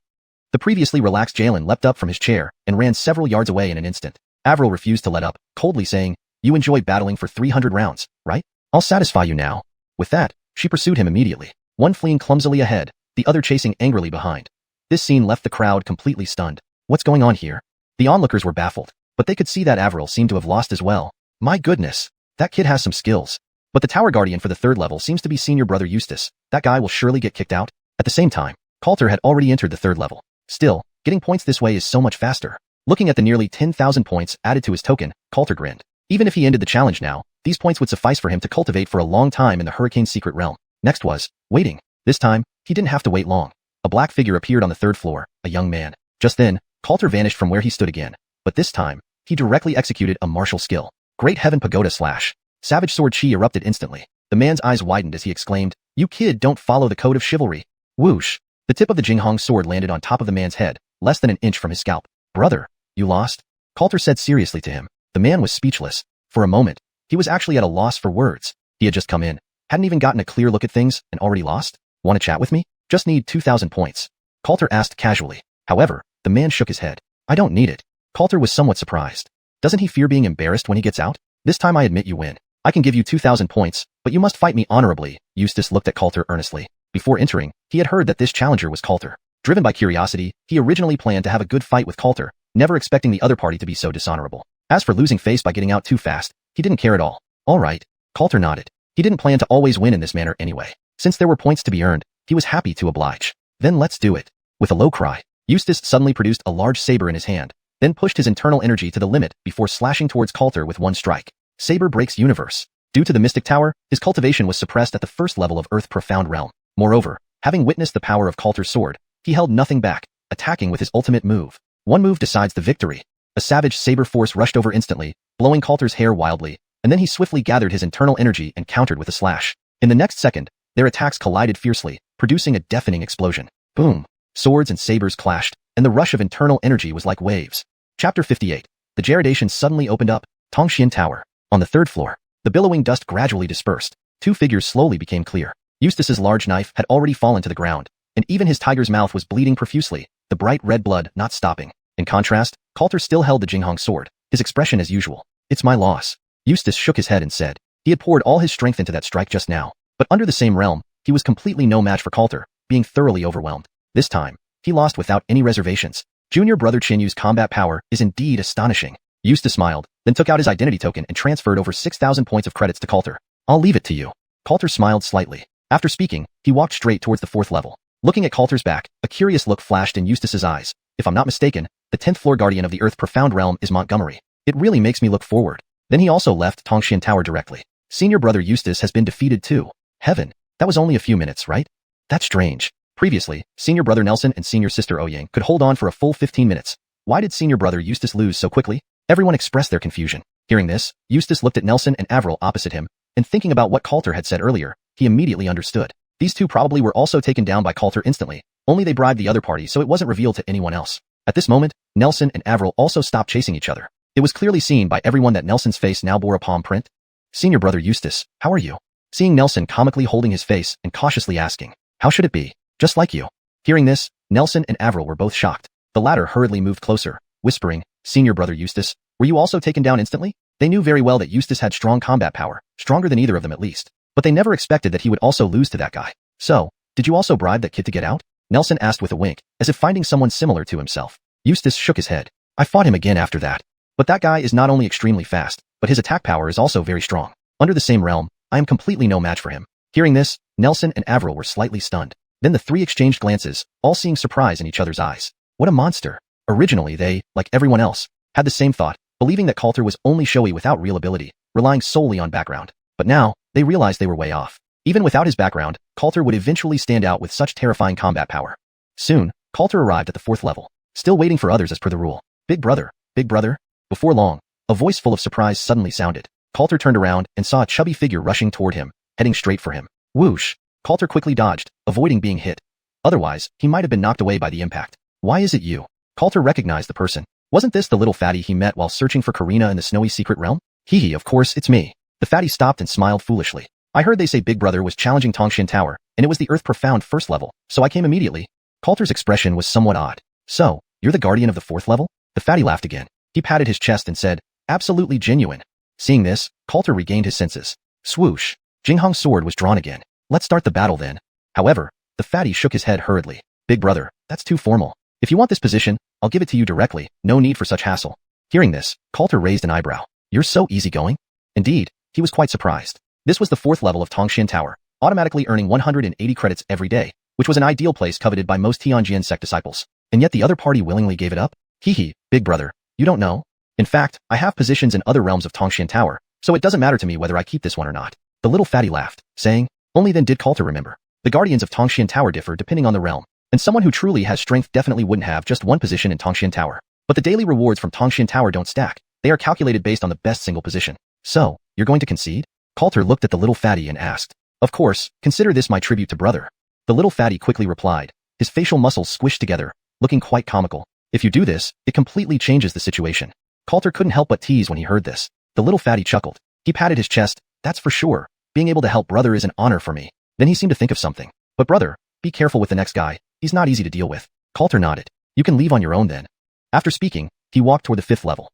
The previously relaxed Jalen leapt up from his chair and ran several yards away in an instant. Avril refused to let up, coldly saying, you enjoy battling for 300 rounds, right? I'll satisfy you now. With that, she pursued him immediately, one fleeing clumsily ahead, the other chasing angrily behind. This scene left the crowd completely stunned. What's going on here? The onlookers were baffled, but they could see that Avril seemed to have lost as well. My goodness, that kid has some skills. But the Tower Guardian for the third level seems to be senior brother Eustace. That guy will surely get kicked out. At the same time, Coulter had already entered the third level. Still, getting points this way is so much faster. Looking at the nearly 10,000 points added to his token, Coulter grinned. Even if he ended the challenge now, these points would suffice for him to cultivate for a long time in the Hurricane's secret realm. Next was waiting. This time, he didn't have to wait long. A black figure appeared on the third floor, a young man. Just then, Coulter vanished from where he stood again. But this time, he directly executed a martial skill. Great Heaven Pagoda Slash. Savage sword chi erupted instantly. The man's eyes widened as he exclaimed, you kid don't follow the code of chivalry. Whoosh. The tip of the Jinghong sword landed on top of the man's head, less than an inch from his scalp. Brother, you lost? Coulter said seriously to him. The man was speechless. For a moment, he was actually at a loss for words. He had just come in, hadn't even gotten a clear look at things, and already lost? Want to chat with me? Just need 2,000 points. Coulter asked casually. However, the man shook his head. I don't need it. Coulter was somewhat surprised. Doesn't he fear being embarrassed when he gets out? This time I admit you win. I can give you 2,000 points, but you must fight me honorably. Eustace looked at Coulter earnestly. Before entering, he had heard that this challenger was Coulter. Driven by curiosity, he originally planned to have a good fight with Coulter, never expecting the other party to be so dishonorable. As for losing face by getting out too fast, he didn't care at all. All right. Coulter nodded. He didn't plan to always win in this manner anyway. Since there were points to be earned, he was happy to oblige. Then let's do it. With a low cry, Eustace suddenly produced a large saber in his hand, then pushed his internal energy to the limit before slashing towards Coulter with one strike. Saber breaks universe. Due to the Mystic Tower, his cultivation was suppressed at the first level of Earth Profound Realm. Moreover, having witnessed the power of Coulter's sword, he held nothing back, attacking with his ultimate move. One move decides the victory. A savage saber force rushed over instantly, blowing Coulter's hair wildly, and then he swiftly gathered his internal energy and countered with a slash. In the next second, their attacks collided fiercely, producing a deafening explosion. Boom! Swords and sabers clashed, and the rush of internal energy was like waves. Chapter 58. The Gerudation suddenly opened up, Tongxian Tower. On the third floor, the billowing dust gradually dispersed. Two figures slowly became clear. Eustace's large knife had already fallen to the ground, and even his tiger's mouth was bleeding profusely, the bright red blood not stopping. In contrast, Coulter still held the Jinghong sword, his expression as usual. It's my loss. Eustace shook his head and said. He had poured all his strength into that strike just now, but under the same realm, he was completely no match for Coulter, being thoroughly overwhelmed. This time, he lost without any reservations. Junior brother Qinyu's combat power is indeed astonishing. Eustace smiled, then took out his identity token and transferred over 6,000 points of credits to Coulter. I'll leave it to you. Coulter smiled slightly. After speaking, he walked straight towards the fourth level. Looking at Coulter's back, a curious look flashed in Eustace's eyes. If I'm not mistaken, the 10th floor guardian of the Earth Profound Realm is Montgomery. It really makes me look forward. Then he also left Tongxian Tower directly. Senior brother Eustace has been defeated too. Heaven, that was only a few minutes, right? That's strange. Previously, senior brother Nelson and senior sister Ouyang could hold on for a full 15 minutes. Why did senior brother Eustace lose so quickly? Everyone expressed their confusion. Hearing this, Eustace looked at Nelson and Avril opposite him, and thinking about what Coulter had said earlier, he immediately understood. These two probably were also taken down by Coulter instantly, only they bribed the other party so it wasn't revealed to anyone else. At this moment, Nelson and Avril also stopped chasing each other. It was clearly seen by everyone that Nelson's face now bore a palm print. Senior brother Eustace, how are you? Seeing Nelson comically holding his face and cautiously asking, how should it be? Just like you. Hearing this, Nelson and Avril were both shocked. The latter hurriedly moved closer, whispering, Senior brother Eustace, were you also taken down instantly? They knew very well that Eustace had strong combat power, stronger than either of them at least. But they never expected that he would also lose to that guy. So, did you also bribe that kid to get out? Nelson asked with a wink, as if finding someone similar to himself. Eustace shook his head. I fought him again after that. But that guy is not only extremely fast, but his attack power is also very strong. Under the same realm, I am completely no match for him. Hearing this, Nelson and Avril were slightly stunned. Then the three exchanged glances, all seeing surprise in each other's eyes. What a monster. Originally they, like everyone else, had the same thought, believing that Coulter was only showy without real ability, relying solely on background. But now, they realized they were way off. Even without his background, Coulter would eventually stand out with such terrifying combat power. Soon, Coulter arrived at the fourth level, still waiting for others as per the rule. Big brother, big brother. Before long, a voice full of surprise suddenly sounded. Coulter turned around and saw a chubby figure rushing toward him, heading straight for him. Whoosh! Coulter quickly dodged, avoiding being hit. Otherwise, he might have been knocked away by the impact. Why is it you? Coulter recognized the person. Wasn't this the little fatty he met while searching for Karina in the snowy secret realm? Hee hee, of course, it's me. The fatty stopped and smiled foolishly. I heard they say Big Brother was challenging Tongxian Tower, and it was the Earth Profound first level, so I came immediately. Coulter's expression was somewhat odd. So, you're the guardian of the fourth level? The fatty laughed again. He patted his chest and said, absolutely genuine. Seeing this, Coulter regained his senses. Swoosh! Jinghong's sword was drawn again. Let's start the battle then. However, the fatty shook his head hurriedly. Big brother, that's too formal. If you want this position, I'll give it to you directly, no need for such hassle. Hearing this, Coulter raised an eyebrow. You're so easygoing? Indeed, he was quite surprised. This was the fourth level of Tongxian Tower, automatically earning 180 credits every day, which was an ideal place coveted by most Tianjian sect disciples. And yet the other party willingly gave it up? Hee hee, big brother, you don't know? In fact, I have positions in other realms of Tongxian Tower, so it doesn't matter to me whether I keep this one or not. The little fatty laughed, saying, only then did Coulter remember. The guardians of Tongxian Tower differ depending on the realm, and someone who truly has strength definitely wouldn't have just one position in Tongxian Tower. But the daily rewards from Tongxian Tower don't stack. They are calculated based on the best single position. So, you're going to concede? Coulter looked at the little fatty and asked. Of course, consider this my tribute to brother. The little fatty quickly replied, his facial muscles squished together, looking quite comical. If you do this, it completely changes the situation. Coulter couldn't help but tease when he heard this. The little fatty chuckled. He patted his chest. That's for sure. Being able to help brother is an honor for me. Then he seemed to think of something. But brother, be careful with the next guy. He's not easy to deal with. Coulter nodded. You can leave on your own then. After speaking, he walked toward the fifth level.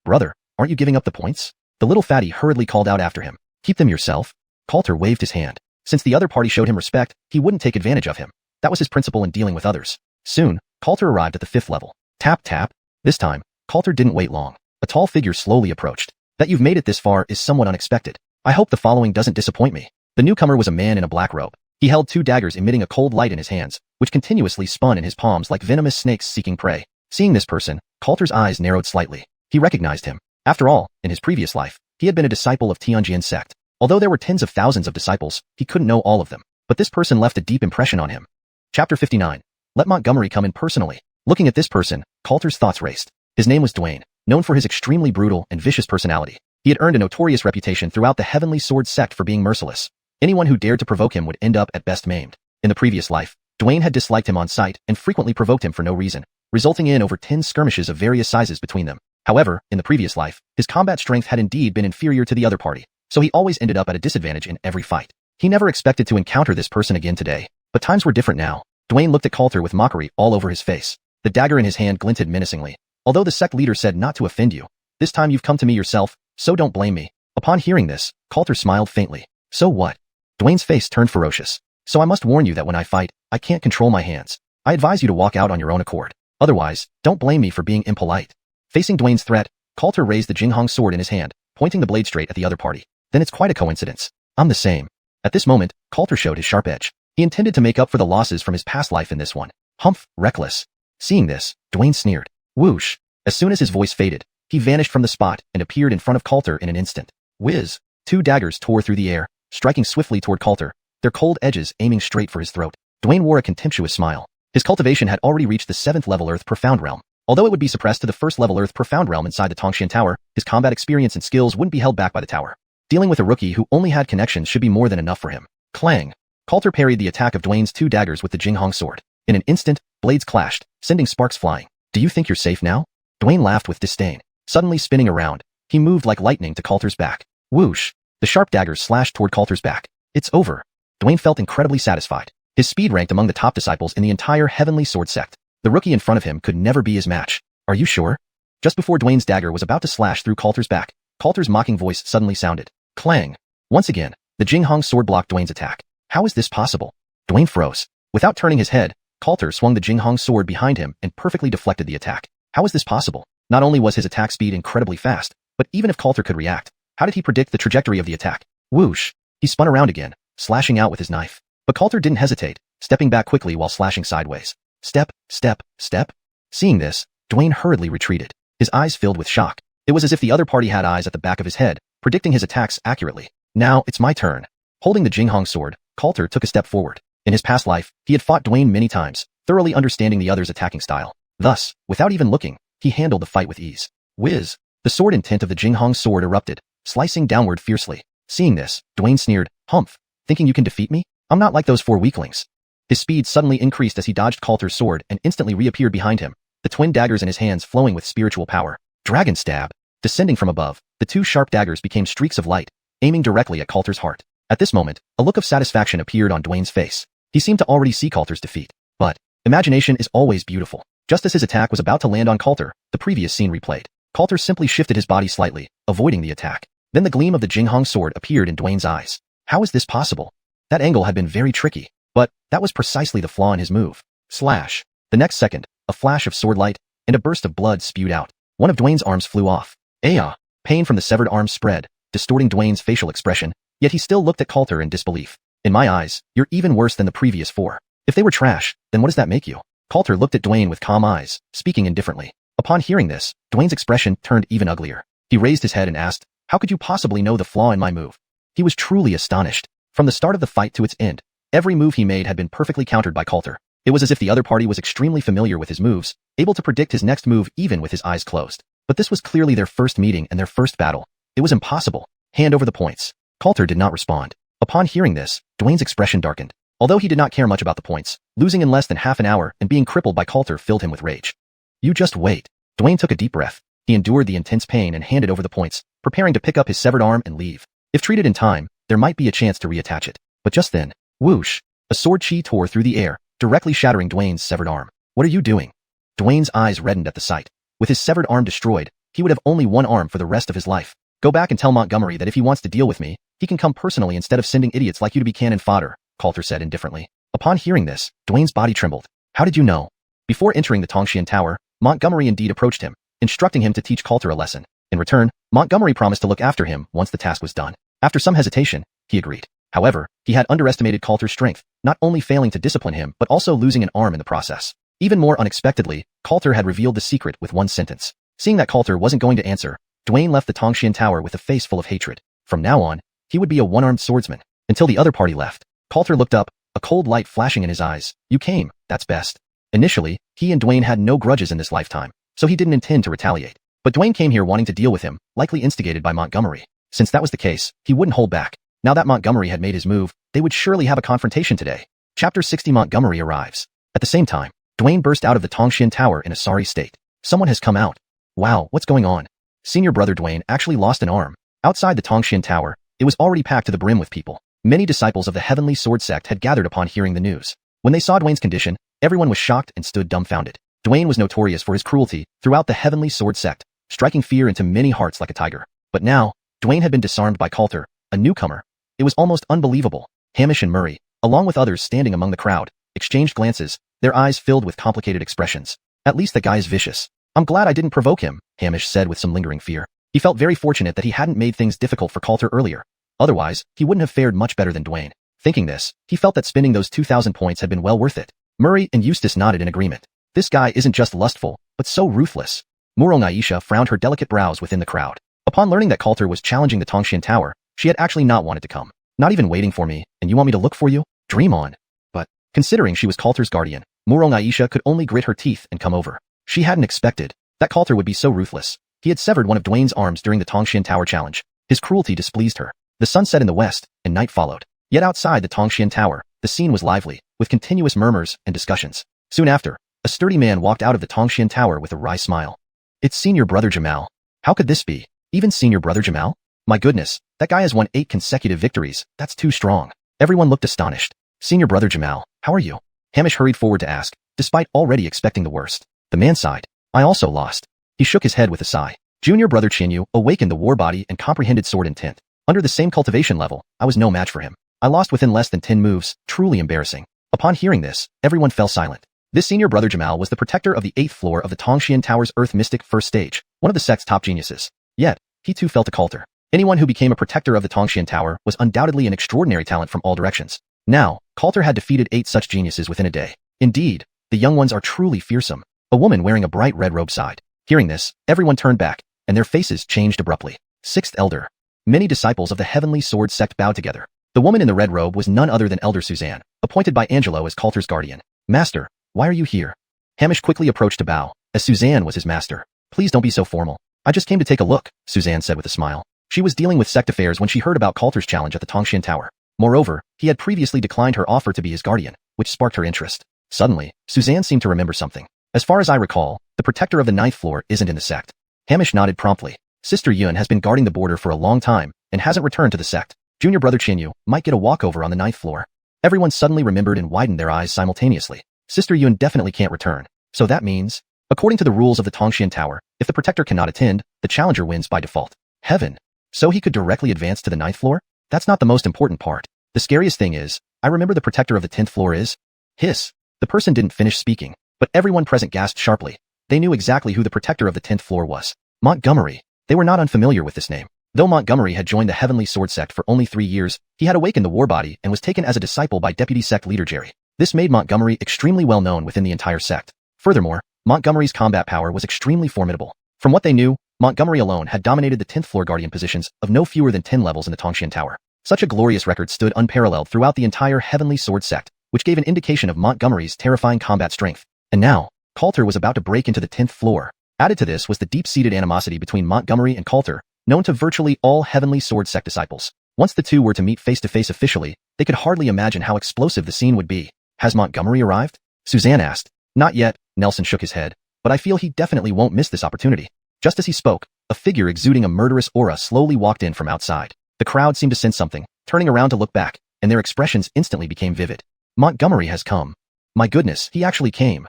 Brother, aren't you giving up the points? The little fatty hurriedly called out after him. Keep them yourself. Coulter waved his hand. Since the other party showed him respect, he wouldn't take advantage of him. That was his principle in dealing with others. Soon, Coulter arrived at the fifth level. Tap tap. This time, Coulter didn't wait long. A tall figure slowly approached. That you've made it this far is somewhat unexpected. I hope the following doesn't disappoint me. The newcomer was a man in a black robe. He held two daggers emitting a cold light in his hands, which continuously spun in his palms like venomous snakes seeking prey. Seeing this person, Coulter's eyes narrowed slightly. He recognized him. After all, in his previous life, he had been a disciple of Tianjian sect. Although there were tens of thousands of disciples, he couldn't know all of them. But this person left a deep impression on him. Chapter 59. Let Montgomery come in personally. Looking at this person, Coulter's thoughts raced. His name was Dwayne, known for his extremely brutal and vicious personality. He had earned a notorious reputation throughout the Heavenly Sword sect for being merciless. Anyone who dared to provoke him would end up at best maimed. In the previous life, Dwayne had disliked him on sight and frequently provoked him for no reason, resulting in over 10 skirmishes of various sizes between them. However, in the previous life, his combat strength had indeed been inferior to the other party, so he always ended up at a disadvantage in every fight. He never expected to encounter this person again today, but times were different now. Dwayne looked at Coulter with mockery all over his face. The dagger in his hand glinted menacingly. Although the sect leader said not to offend you, this time you've come to me yourself, so don't blame me. Upon hearing this, Coulter smiled faintly. So what? Dwayne's face turned ferocious. So I must warn you that when I fight, I can't control my hands. I advise you to walk out on your own accord. Otherwise, don't blame me for being impolite. Facing Dwayne's threat, Coulter raised the Jinghong sword in his hand, pointing the blade straight at the other party. Then it's quite a coincidence. I'm the same. At this moment, Coulter showed his sharp edge. He intended to make up for the losses from his past life in this one. Humph, reckless. Seeing this, Dwayne sneered. Whoosh. As soon as his voice faded, he vanished from the spot and appeared in front of Coulter in an instant. Whiz. 2 daggers tore through the air, striking swiftly toward Coulter, their cold edges aiming straight for his throat. Dwayne wore a contemptuous smile. His cultivation had already reached the 7th level Earth Profound Realm. Although it would be suppressed to the 1st level Earth Profound Realm inside the Tongxian Tower, his combat experience and skills wouldn't be held back by the tower. Dealing with a rookie who only had connections should be more than enough for him. Clang. Coulter parried the attack of Dwayne's 2 daggers with the Jinghong sword. In an instant, blades clashed, sending sparks flying. Do you think you're safe now? Dwayne laughed with disdain. Suddenly spinning around, he moved like lightning to Coulter's back. Whoosh. The sharp daggers slashed toward Coulter's back. It's over. Dwayne felt incredibly satisfied. His speed ranked among the top disciples in the entire Heavenly Sword sect. The rookie in front of him could never be his match. Are you sure? Just before Dwayne's dagger was about to slash through Coulter's back, Coulter's mocking voice suddenly sounded. Clang. Once again, the Jinghong sword blocked Dwayne's attack. How is this possible? Dwayne froze. Without turning his head, Coulter swung the Jinghong sword behind him and perfectly deflected the attack. How is this possible? Not only was his attack speed incredibly fast, but even if Coulter could react, how did he predict the trajectory of the attack? Whoosh. He spun around again, slashing out with his knife. But Coulter didn't hesitate, stepping back quickly while slashing sideways. Step, step, step. Seeing this, Dwayne hurriedly retreated, his eyes filled with shock. It was as if the other party had eyes at the back of his head, predicting his attacks accurately. Now, it's my turn. Holding the Jinghong sword, Coulter took a step forward. In his past life, he had fought Dwayne many times, thoroughly understanding the other's attacking style. Thus, without even looking, he handled the fight with ease. Whiz. The sword intent of the Jinghong sword erupted, slicing downward fiercely. Seeing this, Dwayne sneered, Humph, thinking you can defeat me? I'm not like those 4 weaklings. His speed suddenly increased as he dodged Coulter's sword and instantly reappeared behind him, the twin daggers in his hands flowing with spiritual power. Dragon stab. Descending from above, the 2 sharp daggers became streaks of light, aiming directly at Coulter's heart. At this moment, a look of satisfaction appeared on Dwayne's face. He seemed to already see Coulter's defeat. But imagination is always beautiful. Just as his attack was about to land on Coulter, the previous scene replayed. Coulter simply shifted his body slightly, avoiding the attack. Then the gleam of the Jinghong sword appeared in Dwayne's eyes. How is this possible? That angle had been very tricky, but that was precisely the flaw in his move. Slash. The next second, a flash of sword light, and a burst of blood spewed out. One of Dwayne's arms flew off. Ayah! Pain from the severed arm spread, distorting Dwayne's facial expression, yet he still looked at Coulter in disbelief. In my eyes, you're even worse than the previous 4. If they were trash, then what does that make you? Coulter looked at Dwayne with calm eyes, speaking indifferently. Upon hearing this, Dwayne's expression turned even uglier. He raised his head and asked, how could you possibly know the flaw in my move? He was truly astonished. From the start of the fight to its end, every move he made had been perfectly countered by Coulter. It was as if the other party was extremely familiar with his moves, able to predict his next move even with his eyes closed. But this was clearly their first meeting and their first battle. It was impossible. Hand over the points. Coulter did not respond. Upon hearing this, Dwayne's expression darkened. Although he did not care much about the points, losing in less than half an hour and being crippled by Coulter filled him with rage. You just wait. Dwayne took a deep breath. He endured the intense pain and handed over the points, preparing to pick up his severed arm and leave. If treated in time, there might be a chance to reattach it. But just then, whoosh, a sword chi tore through the air, directly shattering Dwayne's severed arm. What are you doing? Dwayne's eyes reddened at the sight. With his severed arm destroyed, he would have only one arm for the rest of his life. Go back and tell Montgomery that if he wants to deal with me, he can come personally instead of sending idiots like you to be cannon fodder, Coulter said indifferently. Upon hearing this, Dwayne's body trembled. How did you know? Before entering the Tongxian Tower, Montgomery indeed approached him, instructing him to teach Coulter a lesson. In return, Montgomery promised to look after him once the task was done. After some hesitation, he agreed. However, he had underestimated Coulter's strength, not only failing to discipline him but also losing an arm in the process. Even more unexpectedly, Coulter had revealed the secret with one sentence. Seeing that Coulter wasn't going to answer, Dwayne left the Tongxian Tower with a face full of hatred. From now on, he would be a one-armed swordsman. Until the other party left. Coulter looked up, a cold light flashing in his eyes. You came, that's best. Initially, he and Dwayne had no grudges in this lifetime, so he didn't intend to retaliate. But Dwayne came here wanting to deal with him, likely instigated by Montgomery. Since that was the case, he wouldn't hold back. Now that Montgomery had made his move, they would surely have a confrontation today. Chapter 60 Montgomery arrives. At the same time, Dwayne burst out of the Xiuxian tower in a sorry state. Someone has come out. Wow, what's going on? Senior brother Dwayne actually lost an arm. Outside the Xiuxian tower, it was already packed to the brim with people. Many disciples of the Heavenly Sword sect had gathered upon hearing the news. When they saw Dwayne's condition, everyone was shocked and stood dumbfounded. Dwayne was notorious for his cruelty throughout the Heavenly Sword sect, striking fear into many hearts like a tiger. But now, Dwayne had been disarmed by Coulter, a newcomer. It was almost unbelievable. Hamish and Murray, along with others standing among the crowd, exchanged glances, their eyes filled with complicated expressions. At least the guy is vicious. I'm glad I didn't provoke him, Hamish said with some lingering fear. He felt very fortunate that he hadn't made things difficult for Coulter earlier. Otherwise, he wouldn't have fared much better than Dwayne. Thinking this, he felt that spending those 2,000 points had been well worth it. Murray and Eustace nodded in agreement. This guy isn't just lustful, but so ruthless. Murong Aisha frowned her delicate brows within the crowd. Upon learning that Coulter was challenging the Xiuxian tower, she had actually not wanted to come. Not even waiting for me, and you want me to look for you? Dream on. But, considering she was Coulter's guardian, Murong Aisha could only grit her teeth and come over. She hadn't expected that Coulter would be so ruthless. He had severed one of Dwayne's arms during the Xiuxian tower challenge. His cruelty displeased her. The sun set in the west, and night followed. Yet outside the Xiuxian tower, the scene was lively, with continuous murmurs and discussions. Soon after, a sturdy man walked out of the Xiuxian tower with a wry smile. It's Senior Brother Jamal. How could this be? Even Senior Brother Jamal? My goodness, that guy has won 8 consecutive victories. That's too strong. Everyone looked astonished. Senior Brother Jamal, how are you? Hamish hurried forward to ask, despite already expecting the worst. The man sighed. I also lost. He shook his head with a sigh. Junior Brother Chinyu awakened the war body and comprehended sword intent. Under the same cultivation level, I was no match for him. I lost within less than 10 moves, truly embarrassing. Upon hearing this, everyone fell silent. This Senior Brother Jamal was the protector of the 8th floor of the Xiuxian Tower's Earth Mystic First Stage, one of the sect's top geniuses. Yet, he too felt a Coulter. Anyone who became a protector of the Xiuxian Tower was undoubtedly an extraordinary talent from all directions. Now, Coulter had defeated 8 such geniuses within a day. Indeed, the young ones are truly fearsome. A woman wearing a bright red robe sighed. Hearing this, everyone turned back, and their faces changed abruptly. 6th Elder. Many disciples of the Heavenly Sword sect bowed together. The woman in the red robe was none other than Elder Suzanne, appointed by Angelo as Coulter's guardian. Master, why are you here? Hamish quickly approached to bow, as Suzanne was his master. Please don't be so formal. I just came to take a look, Suzanne said with a smile. She was dealing with sect affairs when she heard about Coulter's challenge at the Xiuxian Tower. Moreover, he had previously declined her offer to be his guardian, which sparked her interest. Suddenly, Suzanne seemed to remember something. As far as I recall, the protector of the 9th floor isn't in the sect. Hamish nodded promptly. Sister Yun has been guarding the border for a long time, and hasn't returned to the sect. Junior Brother Chinyu might get a walkover on the 9th floor. Everyone suddenly remembered and widened their eyes simultaneously. Sister Yun definitely can't return. So that means, according to the rules of the Xiuxian Tower, if the protector cannot attend, the challenger wins by default. Heaven. So he could directly advance to the 9th floor? That's not the most important part. The scariest thing is, I remember the protector of the 10th floor is... Hiss. The person didn't finish speaking, but everyone present gasped sharply. They knew exactly who the protector of the 10th floor was. Montgomery. They were not unfamiliar with this name. Though Montgomery had joined the Heavenly Sword sect for only 3 years, he had awakened the war body and was taken as a disciple by deputy sect leader Jerry. This made Montgomery extremely well known within the entire sect. Furthermore, Montgomery's combat power was extremely formidable. From what they knew, Montgomery alone had dominated the 10th floor guardian positions of no fewer than 10 levels in the Xiuxian Tower. Such a glorious record stood unparalleled throughout the entire Heavenly Sword sect, which gave an indication of Montgomery's terrifying combat strength. And now, Coulter was about to break into the 10th floor. Added to this was the deep-seated animosity between Montgomery and Coulter, known to virtually all Heavenly Sword sect disciples. Once the two were to meet face-to-face officially, they could hardly imagine how explosive the scene would be. Has Montgomery arrived? Suzanne asked. Not yet, Nelson shook his head, but I feel he definitely won't miss this opportunity. Just as he spoke, a figure exuding a murderous aura slowly walked in from outside. The crowd seemed to sense something, turning around to look back, and their expressions instantly became vivid. Montgomery has come. My goodness, he actually came.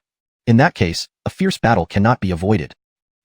In that case, a fierce battle cannot be avoided.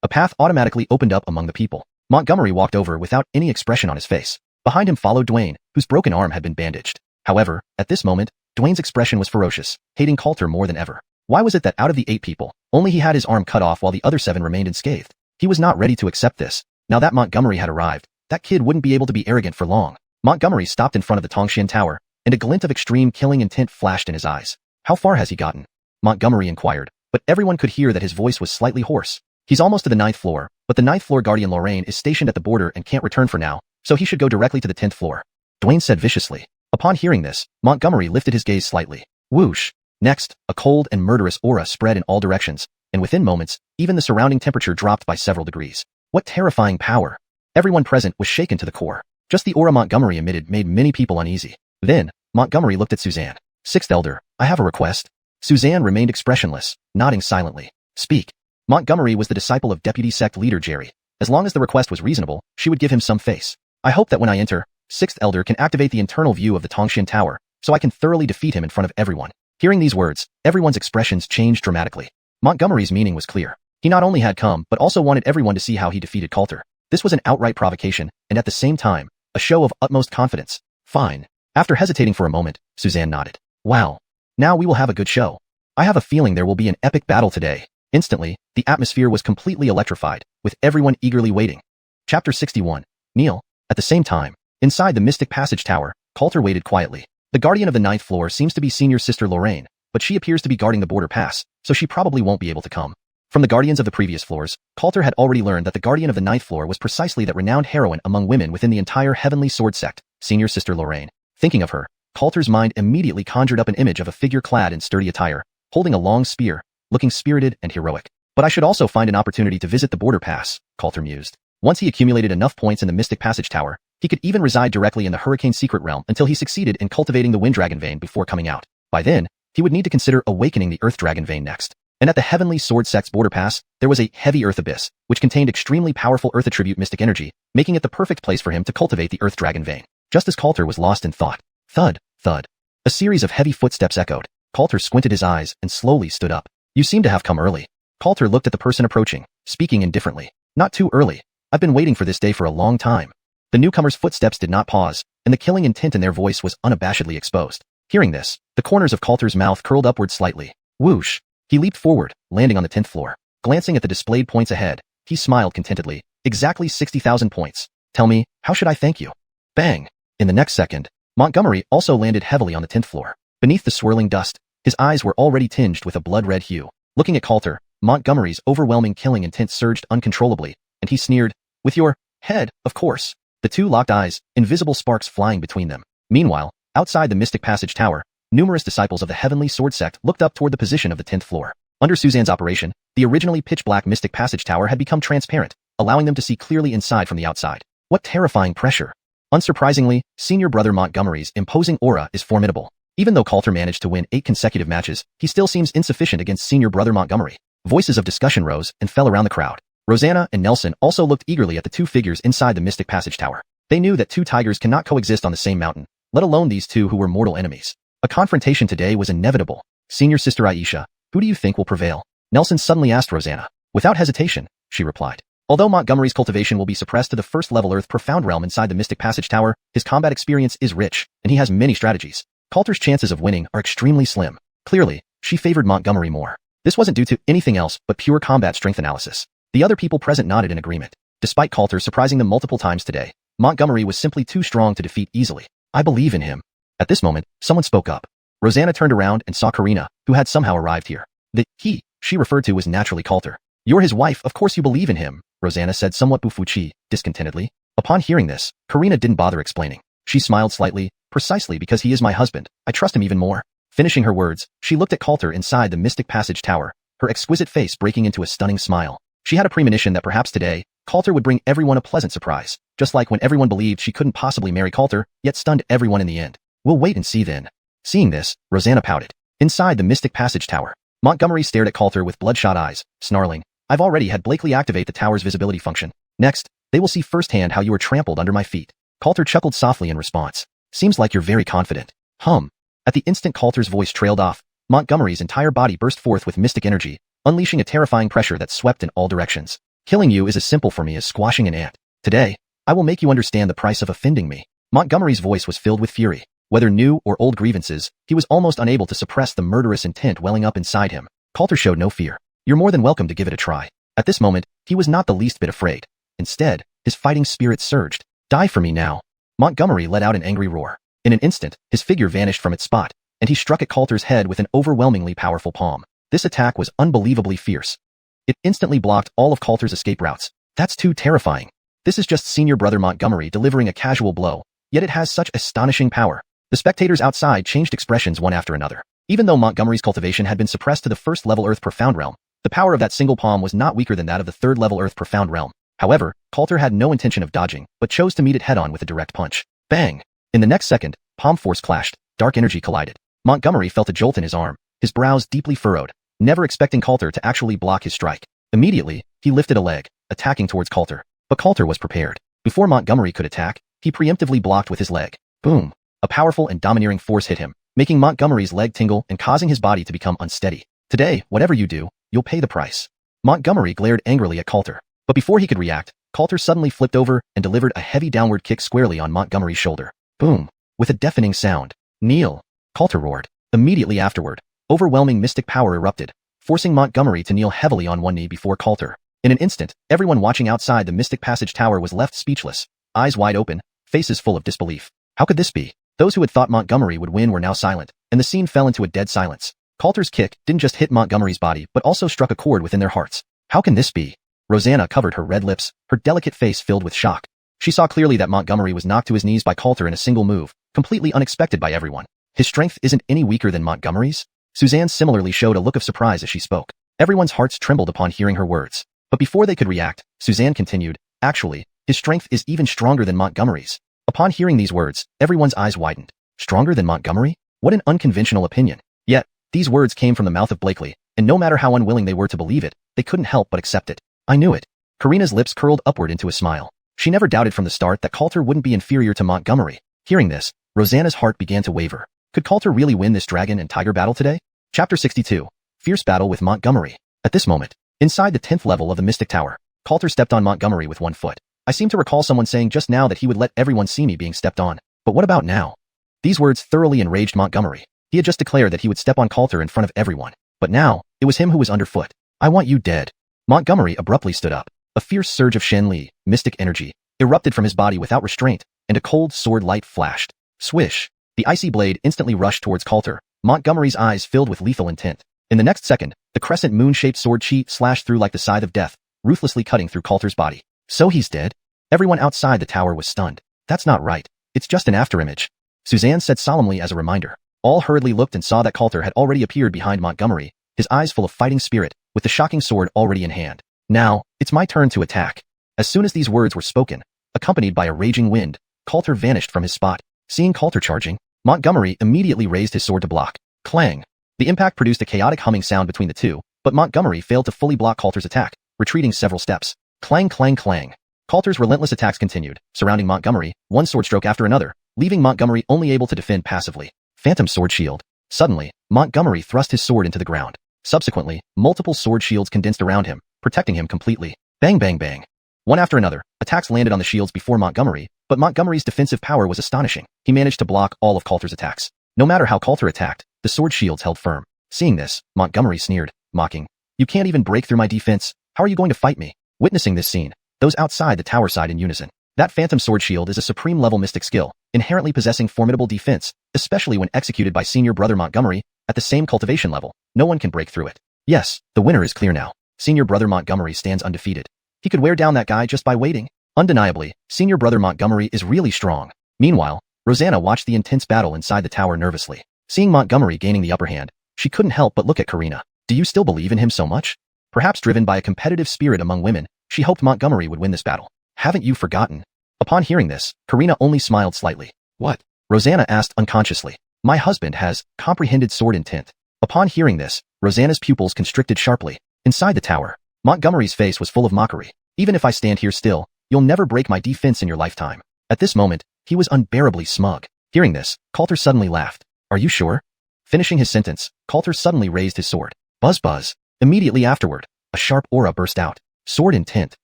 A path automatically opened up among the people. Montgomery walked over without any expression on his face. Behind him followed Dwayne, whose broken arm had been bandaged. However, at this moment, Dwayne's expression was ferocious, hating Coulter more than ever. Why was it that out of the 8 people, only he had his arm cut off while the other 7 remained unscathed? He was not ready to accept this. Now that Montgomery had arrived, that kid wouldn't be able to be arrogant for long. Montgomery stopped in front of the Xiuxian Tower, and a glint of extreme killing intent flashed in his eyes. How far has he gotten? Montgomery inquired, but everyone could hear that his voice was slightly hoarse. He's almost to the 9th floor, but the 9th floor guardian Lorraine is stationed at the border and can't return for now, so he should go directly to the 10th floor. Dwayne said viciously. Upon hearing this, Montgomery lifted his gaze slightly. Whoosh. Next, a cold and murderous aura spread in all directions, and within moments, even the surrounding temperature dropped by several degrees. What terrifying power! Everyone present was shaken to the core. Just the aura Montgomery emitted made many people uneasy. Then, Montgomery looked at Suzanne. Sixth Elder, I have a request. Suzanne remained expressionless, nodding silently. Speak. Montgomery was the disciple of Deputy Sect Leader Jerry. As long as the request was reasonable, she would give him some face. I hope that when I enter, Sixth Elder can activate the internal view of the Tongxian Tower, so I can thoroughly defeat him in front of everyone. Hearing these words, everyone's expressions changed dramatically. Montgomery's meaning was clear. He not only had come, but also wanted everyone to see how he defeated Coulter. This was an outright provocation, and at the same time, a show of utmost confidence. Fine. After hesitating for a moment, Suzanne nodded. Wow. Now we will have a good show. I have a feeling there will be an epic battle today. Instantly, the atmosphere was completely electrified, with everyone eagerly waiting. Chapter 61. Kneel. At the same time, inside the Mystic Passage Tower, Coulter waited quietly. The guardian of the 9th floor seems to be Senior Sister Lorraine, but she appears to be guarding the border pass, so she probably won't be able to come. From the guardians of the previous floors, Coulter had already learned that the guardian of the 9th floor was precisely that renowned heroine among women within the entire Heavenly Sword sect, Senior Sister Lorraine. Thinking of her, Coulter's mind immediately conjured up an image of a figure clad in sturdy attire, holding a long spear, looking spirited and heroic. But I should also find an opportunity to visit the border pass, Coulter mused. Once he accumulated enough points in the Mystic Passage Tower, he could even reside directly in the Hurricane Secret Realm until he succeeded in cultivating the Wind Dragon Vein before coming out. By then, he would need to consider awakening the Earth Dragon Vein next. And at the Heavenly Sword Sect's border pass, there was a heavy Earth Abyss, which contained extremely powerful Earth attribute mystic energy, making it the perfect place for him to cultivate the Earth Dragon Vein. Just as Coulter was lost in thought, thud, thud. A series of heavy footsteps echoed. Coulter squinted his eyes and slowly stood up. You seem to have come early. Coulter looked at the person approaching, speaking indifferently. Not too early. I've been waiting for this day for a long time. The newcomer's footsteps did not pause, and the killing intent in their voice was unabashedly exposed. Hearing this, the corners of Coulter's mouth curled upward slightly. Whoosh! He leaped forward, landing on the 10th floor. Glancing at the displayed points ahead, he smiled contentedly. Exactly 60,000 points. Tell me, how should I thank you? Bang! In the next second, Montgomery also landed heavily on the 10th floor. Beneath the swirling dust, his eyes were already tinged with a blood-red hue. Looking at Coulter, Montgomery's overwhelming killing intent surged uncontrollably, and he sneered, with your head, of course. The two locked eyes, invisible sparks flying between them. Meanwhile, outside the Mystic Passage Tower, numerous disciples of the Heavenly Sword Sect looked up toward the position of the 10th floor. Under Suzanne's operation, the originally pitch-black Mystic Passage Tower had become transparent, allowing them to see clearly inside from the outside. What terrifying pressure! Unsurprisingly, Senior Brother Montgomery's imposing aura is formidable. Even though Coulter managed to win 8 consecutive matches, he still seems insufficient against Senior Brother Montgomery. Voices of discussion rose and fell around the crowd. Rosanna and Nelson also looked eagerly at the two figures inside the Mystic Passage Tower. They knew that two tigers cannot coexist on the same mountain, let alone these two who were mortal enemies. A confrontation today was inevitable. Senior Sister Aisha, who do you think will prevail? Nelson suddenly asked Rosanna. Without hesitation, she replied. Although Montgomery's cultivation will be suppressed to the first-level Earth Profound Realm inside the Mystic Passage Tower, his combat experience is rich, and he has many strategies. Coulter's chances of winning are extremely slim. Clearly, she favored Montgomery more. This wasn't due to anything else but pure combat strength analysis. The other people present nodded in agreement. Despite Coulter surprising them multiple times today, Montgomery was simply too strong to defeat easily. I believe in him. At this moment, someone spoke up. Rosanna turned around and saw Karina, who had somehow arrived here. The he she referred to was naturally Coulter. You're his wife, of course you believe in him, Rosanna said somewhat bufuchi, discontentedly. Upon hearing this, Karina didn't bother explaining. She smiled slightly, precisely because he is my husband, I trust him even more. Finishing her words, she looked at Coulter inside the Mystic Passage Tower, her exquisite face breaking into a stunning smile. She had a premonition that perhaps today, Coulter would bring everyone a pleasant surprise, just like when everyone believed she couldn't possibly marry Coulter, yet stunned everyone in the end. We'll wait and see then. Seeing this, Rosanna pouted. Inside the Mystic Passage Tower, Montgomery stared at Coulter with bloodshot eyes, snarling, I've already had Blakely activate the tower's visibility function. Next, they will see firsthand how you were trampled under my feet. Coulter chuckled softly in response. Seems like you're very confident. At the instant Coulter's voice trailed off, Montgomery's entire body burst forth with mystic energy, unleashing a terrifying pressure that swept in all directions. Killing you is as simple for me as squashing an ant. Today, I will make you understand the price of offending me. Montgomery's voice was filled with fury. Whether new or old grievances, he was almost unable to suppress the murderous intent welling up inside him. Coulter showed no fear. You're more than welcome to give it a try. At this moment, he was not the least bit afraid. Instead, his fighting spirit surged. Die for me now. Montgomery let out an angry roar. In an instant, his figure vanished from its spot, and he struck at Coulter's head with an overwhelmingly powerful palm. This attack was unbelievably fierce. It instantly blocked all of Coulter's escape routes. That's too terrifying. This is just Senior Brother Montgomery delivering a casual blow, yet it has such astonishing power. The spectators outside changed expressions one after another. Even though Montgomery's cultivation had been suppressed to the first-level Earth Profound Realm, the power of that single palm was not weaker than that of the third-level Earth Profound Realm. However, Coulter had no intention of dodging, but chose to meet it head-on with a direct punch. Bang! In the next second, palm force clashed, dark energy collided. Montgomery felt a jolt in his arm, his brows deeply furrowed, never expecting Coulter to actually block his strike. Immediately, he lifted a leg, attacking towards Coulter. But Coulter was prepared. Before Montgomery could attack, he preemptively blocked with his leg. Boom! A powerful and domineering force hit him, making Montgomery's leg tingle and causing his body to become unsteady. Today, whatever you do, you'll pay the price. Montgomery glared angrily at Coulter. But before he could react, Coulter suddenly flipped over and delivered a heavy downward kick squarely on Montgomery's shoulder. Boom! With a deafening sound. Kneel! Coulter roared. Immediately afterward, overwhelming mystic power erupted, forcing Montgomery to kneel heavily on one knee before Coulter. In an instant, everyone watching outside the Mystic Passage Tower was left speechless, eyes wide open, faces full of disbelief. How could this be? Those who had thought Montgomery would win were now silent, and the scene fell into a dead silence. Coulter's kick didn't just hit Montgomery's body but also struck a chord within their hearts. How can this be? Rosanna covered her red lips, her delicate face filled with shock. She saw clearly that Montgomery was knocked to his knees by Coulter in a single move, completely unexpected by everyone. His strength isn't any weaker than Montgomery's? Suzanne similarly showed a look of surprise as she spoke. Everyone's hearts trembled upon hearing her words. But before they could react, Suzanne continued, actually, his strength is even stronger than Montgomery's. Upon hearing these words, everyone's eyes widened. Stronger than Montgomery? What an unconventional opinion. Yet, these words came from the mouth of Blakely, and no matter how unwilling they were to believe it, they couldn't help but accept it. I knew it. Karina's lips curled upward into a smile. She never doubted from the start that Coulter wouldn't be inferior to Montgomery. Hearing this, Rosanna's heart began to waver. Could Coulter really win this dragon and tiger battle today? Chapter 62. Fierce battle with Montgomery. At this moment, inside the 10th level of the Mystic Tower, Coulter stepped on Montgomery with one foot. I seem to recall someone saying just now that he would let everyone see me being stepped on. But what about now? These words thoroughly enraged Montgomery. He had just declared that he would step on Coulter in front of everyone. But now, it was him who was underfoot. I want you dead. Montgomery abruptly stood up. A fierce surge of Shen-Li, mystic energy, erupted from his body without restraint, and a cold sword light flashed. Swish! The icy blade instantly rushed towards Coulter, Montgomery's eyes filled with lethal intent. In the next second, the crescent moon-shaped sword sheet slashed through like the scythe of death, ruthlessly cutting through Coulter's body. So he's dead? Everyone outside the tower was stunned. That's not right. It's just an afterimage. Suzanne said solemnly as a reminder. All hurriedly looked and saw that Coulter had already appeared behind Montgomery, his eyes full of fighting spirit, with the shocking sword already in hand. Now, it's my turn to attack. As soon as these words were spoken, accompanied by a raging wind, Coulter vanished from his spot. Seeing Coulter charging, Montgomery immediately raised his sword to block. Clang! The impact produced a chaotic humming sound between the two, but Montgomery failed to fully block Coulter's attack, retreating several steps. Clang clang clang. Coulter's relentless attacks continued, surrounding Montgomery, one sword stroke after another, leaving Montgomery only able to defend passively. Phantom sword shield. Suddenly, Montgomery thrust his sword into the ground. Subsequently, multiple sword shields condensed around him, protecting him completely. Bang bang bang. One after another, attacks landed on the shields before Montgomery, but Montgomery's defensive power was astonishing. He managed to block all of Coulter's attacks. No matter how Coulter attacked, the sword shields held firm. Seeing this, Montgomery sneered, mocking. You can't even break through my defense. How are you going to fight me? Witnessing this scene, those outside the tower sighed in unison. That phantom sword shield is a supreme level mystic skill, inherently possessing formidable defense, especially when executed by senior brother Montgomery, at the same cultivation level. No one can break through it. Yes, the winner is clear now. Senior brother Montgomery stands undefeated. He could wear down that guy just by waiting. Undeniably, senior brother Montgomery is really strong. Meanwhile, Rosanna watched the intense battle inside the tower nervously. Seeing Montgomery gaining the upper hand, she couldn't help but look at Karina. Do you still believe in him so much? Perhaps driven by a competitive spirit among women, she hoped Montgomery would win this battle. Haven't you forgotten? Upon hearing this, Karina only smiled slightly. What? Rosanna asked unconsciously. My husband has comprehended sword intent. Upon hearing this, Rosanna's pupils constricted sharply. Inside the tower, Montgomery's face was full of mockery. Even if I stand here still, you'll never break my defense in your lifetime. At this moment, he was unbearably smug. Hearing this, Coulter suddenly laughed. Are you sure? Finishing his sentence, Coulter suddenly raised his sword. Buzz buzz. Immediately afterward, a sharp aura burst out. Sword intent.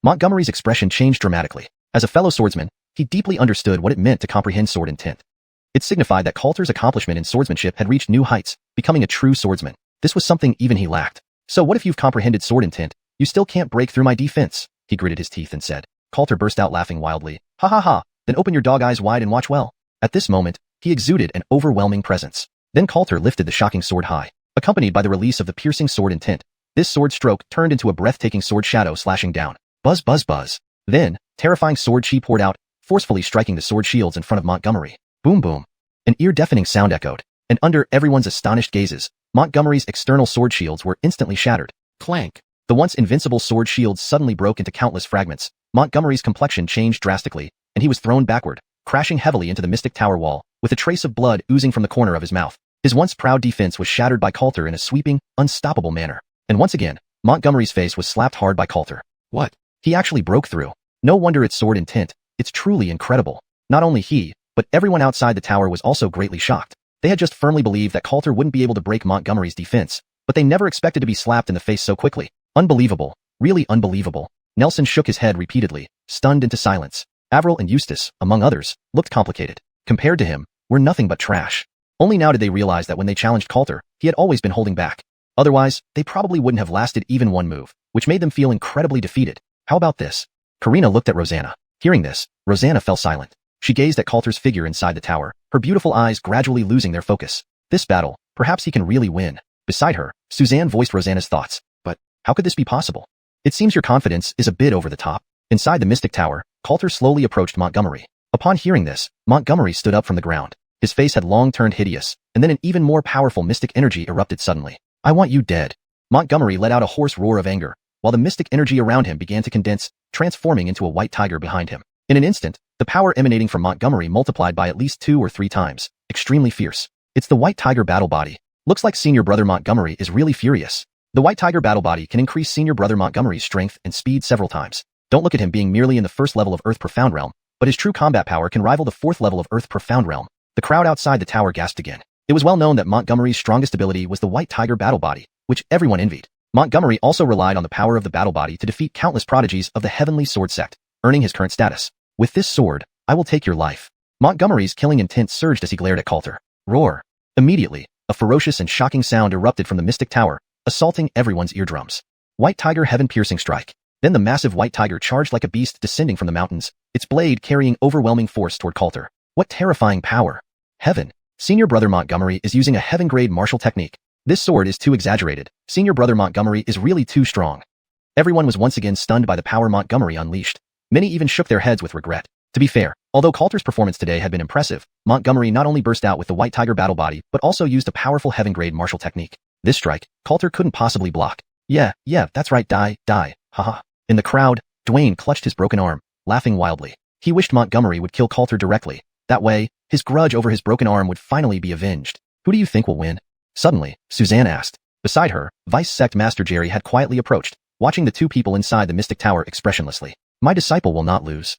Montgomery's expression changed dramatically. As a fellow swordsman, he deeply understood what it meant to comprehend sword intent. It signified that Coulter's accomplishment in swordsmanship had reached new heights, becoming a true swordsman. This was something even he lacked. So what if you've comprehended sword intent? You still can't break through my defense, he gritted his teeth and said. Coulter burst out laughing wildly. Ha ha ha, then open your dog eyes wide and watch well. At this moment, he exuded an overwhelming presence. Then Coulter lifted the shocking sword high, accompanied by the release of the piercing sword intent. This sword stroke turned into a breathtaking sword shadow slashing down. Buzz buzz buzz. Then, terrifying sword chi poured out, forcefully striking the sword shields in front of Montgomery. Boom boom. An ear-deafening sound echoed, and under everyone's astonished gazes, Montgomery's external sword shields were instantly shattered. Clank. The once invincible sword shields suddenly broke into countless fragments. Montgomery's complexion changed drastically, and he was thrown backward, crashing heavily into the Mystic Tower wall, with a trace of blood oozing from the corner of his mouth. His once proud defense was shattered by Coulter in a sweeping, unstoppable manner. And once again, Montgomery's face was slapped hard by Coulter. What? He actually broke through. No wonder it's sword intent. It's truly incredible. Not only he, but everyone outside the tower was also greatly shocked. They had just firmly believed that Coulter wouldn't be able to break Montgomery's defense, but they never expected to be slapped in the face so quickly. Unbelievable. Really unbelievable. Nelson shook his head repeatedly, stunned into silence. Avril and Eustace, among others, looked complicated. Compared to him, were nothing but trash. Only now did they realize that when they challenged Coulter, he had always been holding back. Otherwise, they probably wouldn't have lasted even one move, which made them feel incredibly defeated. How about this? Karina looked at Rosanna. Hearing this, Rosanna fell silent. She gazed at Coulter's figure inside the tower, her beautiful eyes gradually losing their focus. This battle, perhaps he can really win. Beside her, Suzanne voiced Rosanna's thoughts. But how could this be possible? It seems your confidence is a bit over the top. Inside the Mystic Tower, Coulter slowly approached Montgomery. Upon hearing this, Montgomery stood up from the ground. His face had long turned hideous, and then an even more powerful mystic energy erupted suddenly. I want you dead. Montgomery let out a hoarse roar of anger, while the mystic energy around him began to condense, transforming into a white tiger behind him. In an instant, the power emanating from Montgomery multiplied by at least 2 or 3 times, extremely fierce. It's the white tiger battle body. Looks like senior brother Montgomery is really furious. The white tiger battle body can increase senior brother Montgomery's strength and speed several times. Don't look at him being merely in the first level of Earth Profound Realm, but his true combat power can rival the 4th level of Earth Profound Realm. The crowd outside the tower gasped again. It was well known that Montgomery's strongest ability was the white tiger battle body, which everyone envied. Montgomery also relied on the power of the battle body to defeat countless prodigies of the Heavenly Sword sect, earning his current status. With this sword, I will take your life. Montgomery's killing intent surged as he glared at Coulter. Roar. Immediately, a ferocious and shocking sound erupted from the Mystic Tower, assaulting everyone's eardrums. White tiger heaven-piercing strike. Then the massive white tiger charged like a beast descending from the mountains, its blade carrying overwhelming force toward Coulter. What terrifying power! Heaven. Senior brother Montgomery is using a heaven-grade martial technique. This sword is too exaggerated. Senior brother Montgomery is really too strong. Everyone was once again stunned by the power Montgomery unleashed. Many even shook their heads with regret. To be fair, although Coulter's performance today had been impressive, Montgomery not only burst out with the white tiger battle body, but also used a powerful heaven-grade martial technique. This strike, Coulter couldn't possibly block. Yeah, that's right, die, haha. In the crowd, Dwayne clutched his broken arm, laughing wildly. He wished Montgomery would kill Coulter directly. That way, his grudge over his broken arm would finally be avenged. Who do you think will win? Suddenly, Suzanne asked. Beside her, Vice Sect Master Jerry had quietly approached, watching the two people inside the Mystic Tower expressionlessly. My disciple will not lose.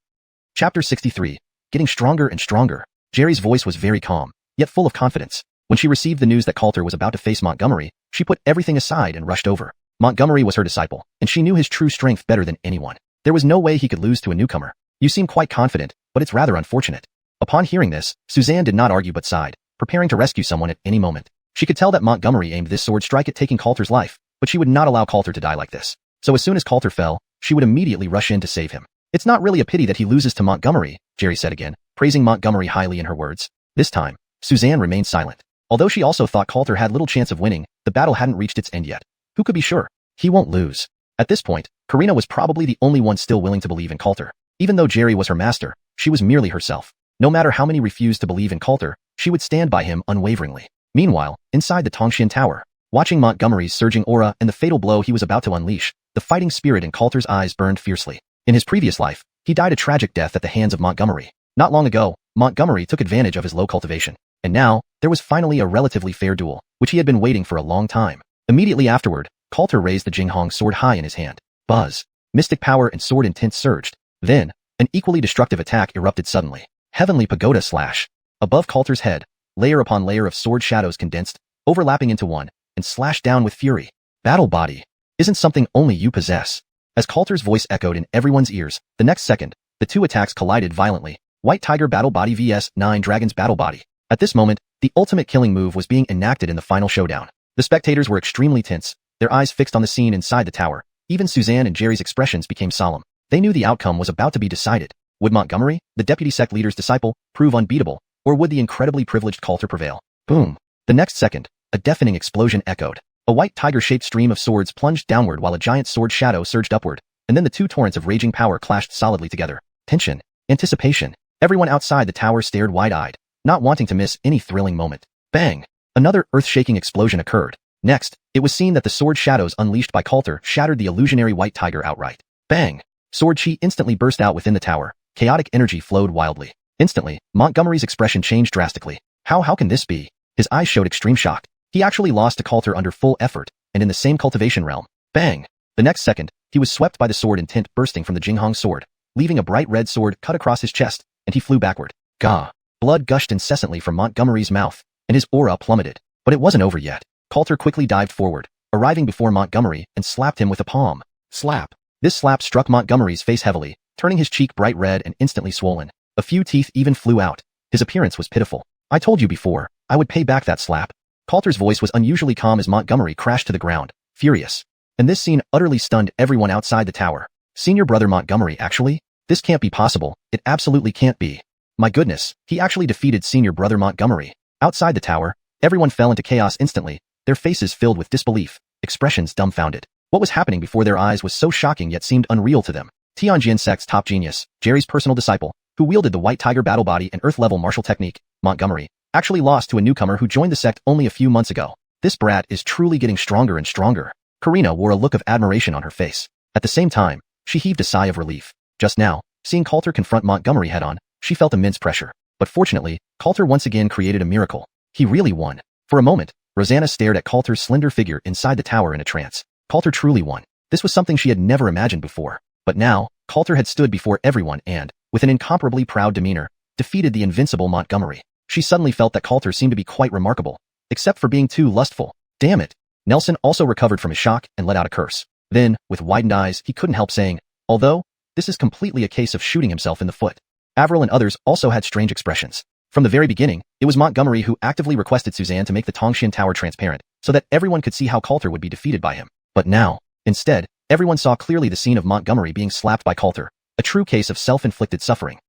Chapter 63. Getting stronger and stronger. Jerry's voice was very calm, yet full of confidence. When she received the news that Coulter was about to face Montgomery, she put everything aside and rushed over. Montgomery was her disciple, and she knew his true strength better than anyone. There was no way he could lose to a newcomer. You seem quite confident, but it's rather unfortunate. Upon hearing this, Suzanne did not argue but sighed, preparing to rescue someone at any moment. She could tell that Montgomery aimed this sword strike at taking Coulter's life, but she would not allow Coulter to die like this. So as soon as Coulter fell, she would immediately rush in to save him. It's not really a pity that he loses to Montgomery, Jerry said again, praising Montgomery highly in her words. This time, Suzanne remained silent. Although she also thought Coulter had little chance of winning, the battle hadn't reached its end yet. Who could be sure? He won't lose. At this point, Karina was probably the only one still willing to believe in Coulter. Even though Jerry was her master, she was merely herself. No matter how many refused to believe in Coulter, she would stand by him unwaveringly. Meanwhile, inside the Tongxian Tower, watching Montgomery's surging aura and the fatal blow he was about to unleash, the fighting spirit in Coulter's eyes burned fiercely. In his previous life, he died a tragic death at the hands of Montgomery. Not long ago, Montgomery took advantage of his low cultivation. And now, there was finally a relatively fair duel, which he had been waiting for a long time. Immediately afterward, Coulter raised the Jinghong sword high in his hand. Buzz. Mystic power and sword intent surged. Then, an equally destructive attack erupted suddenly. Heavenly Pagoda Slash. Above Coulter's head, layer upon layer of sword shadows condensed, overlapping into one, and slashed down with fury. Battle body. Isn't something only you possess. As Coulter's voice echoed in everyone's ears, the next second, the two attacks collided violently. White Tiger Battle Body vs 9 Dragons Battle Body. At this moment, the ultimate killing move was being enacted in the final showdown. The spectators were extremely tense, their eyes fixed on the scene inside the tower. Even Suzanne and Jerry's expressions became solemn. They knew the outcome was about to be decided. Would Montgomery, the deputy sect leader's disciple, prove unbeatable, or would the incredibly privileged Coulter prevail? Boom. The next second, a deafening explosion echoed. A white tiger-shaped stream of swords plunged downward while a giant sword shadow surged upward, and then the two torrents of raging power clashed solidly together. Tension. Anticipation. Everyone outside the tower stared wide-eyed, not wanting to miss any thrilling moment. Bang! Another earth-shaking explosion occurred. Next, it was seen that the sword shadows unleashed by Coulter shattered the illusionary white tiger outright. Bang! Sword chi instantly burst out within the tower. Chaotic energy flowed wildly. Instantly, Montgomery's expression changed drastically. How can this be? His eyes showed extreme shock. He actually lost to Coulter under full effort, and in the same cultivation realm. Bang! The next second, he was swept by the sword in tint bursting from the Jinghong sword, leaving a bright red sword cut across his chest, and he flew backward. Gah! Blood gushed incessantly from Montgomery's mouth, and his aura plummeted. But it wasn't over yet. Coulter quickly dived forward, arriving before Montgomery and slapped him with a palm. Slap! This slap struck Montgomery's face heavily, turning his cheek bright red and instantly swollen. A few teeth even flew out. His appearance was pitiful. I told you before, I would pay back that slap. Coulter's voice was unusually calm as Montgomery crashed to the ground, furious. And this scene utterly stunned everyone outside the tower. Senior brother Montgomery actually? This can't be possible. It absolutely can't be. My goodness, he actually defeated senior brother Montgomery. Outside the tower, everyone fell into chaos instantly, their faces filled with disbelief, expressions dumbfounded. What was happening before their eyes was so shocking yet seemed unreal to them. Tianjin sect's top genius, Jerry's personal disciple, who wielded the white tiger battle body and earth-level martial technique, Montgomery, actually lost to a newcomer who joined the sect only a few months ago. This brat is truly getting stronger and stronger. Karina wore a look of admiration on her face. At the same time, she heaved a sigh of relief. Just now, seeing Coulter confront Montgomery head-on, she felt immense pressure. But fortunately, Coulter once again created a miracle. He really won. For a moment, Rosanna stared at Coulter's slender figure inside the tower in a trance. Coulter truly won. This was something she had never imagined before. But now, Coulter had stood before everyone and, with an incomparably proud demeanor, defeated the invincible Montgomery. She suddenly felt that Coulter seemed to be quite remarkable, except for being too lustful. Damn it. Nelson also recovered from his shock and let out a curse. Then, with widened eyes, he couldn't help saying, although, this is completely a case of shooting himself in the foot. Avril and others also had strange expressions. From the very beginning, it was Montgomery who actively requested Suzanne to make the Tongshan Tower transparent, so that everyone could see how Coulter would be defeated by him. But now, instead, everyone saw clearly the scene of Montgomery being slapped by Coulter, a true case of self-inflicted suffering.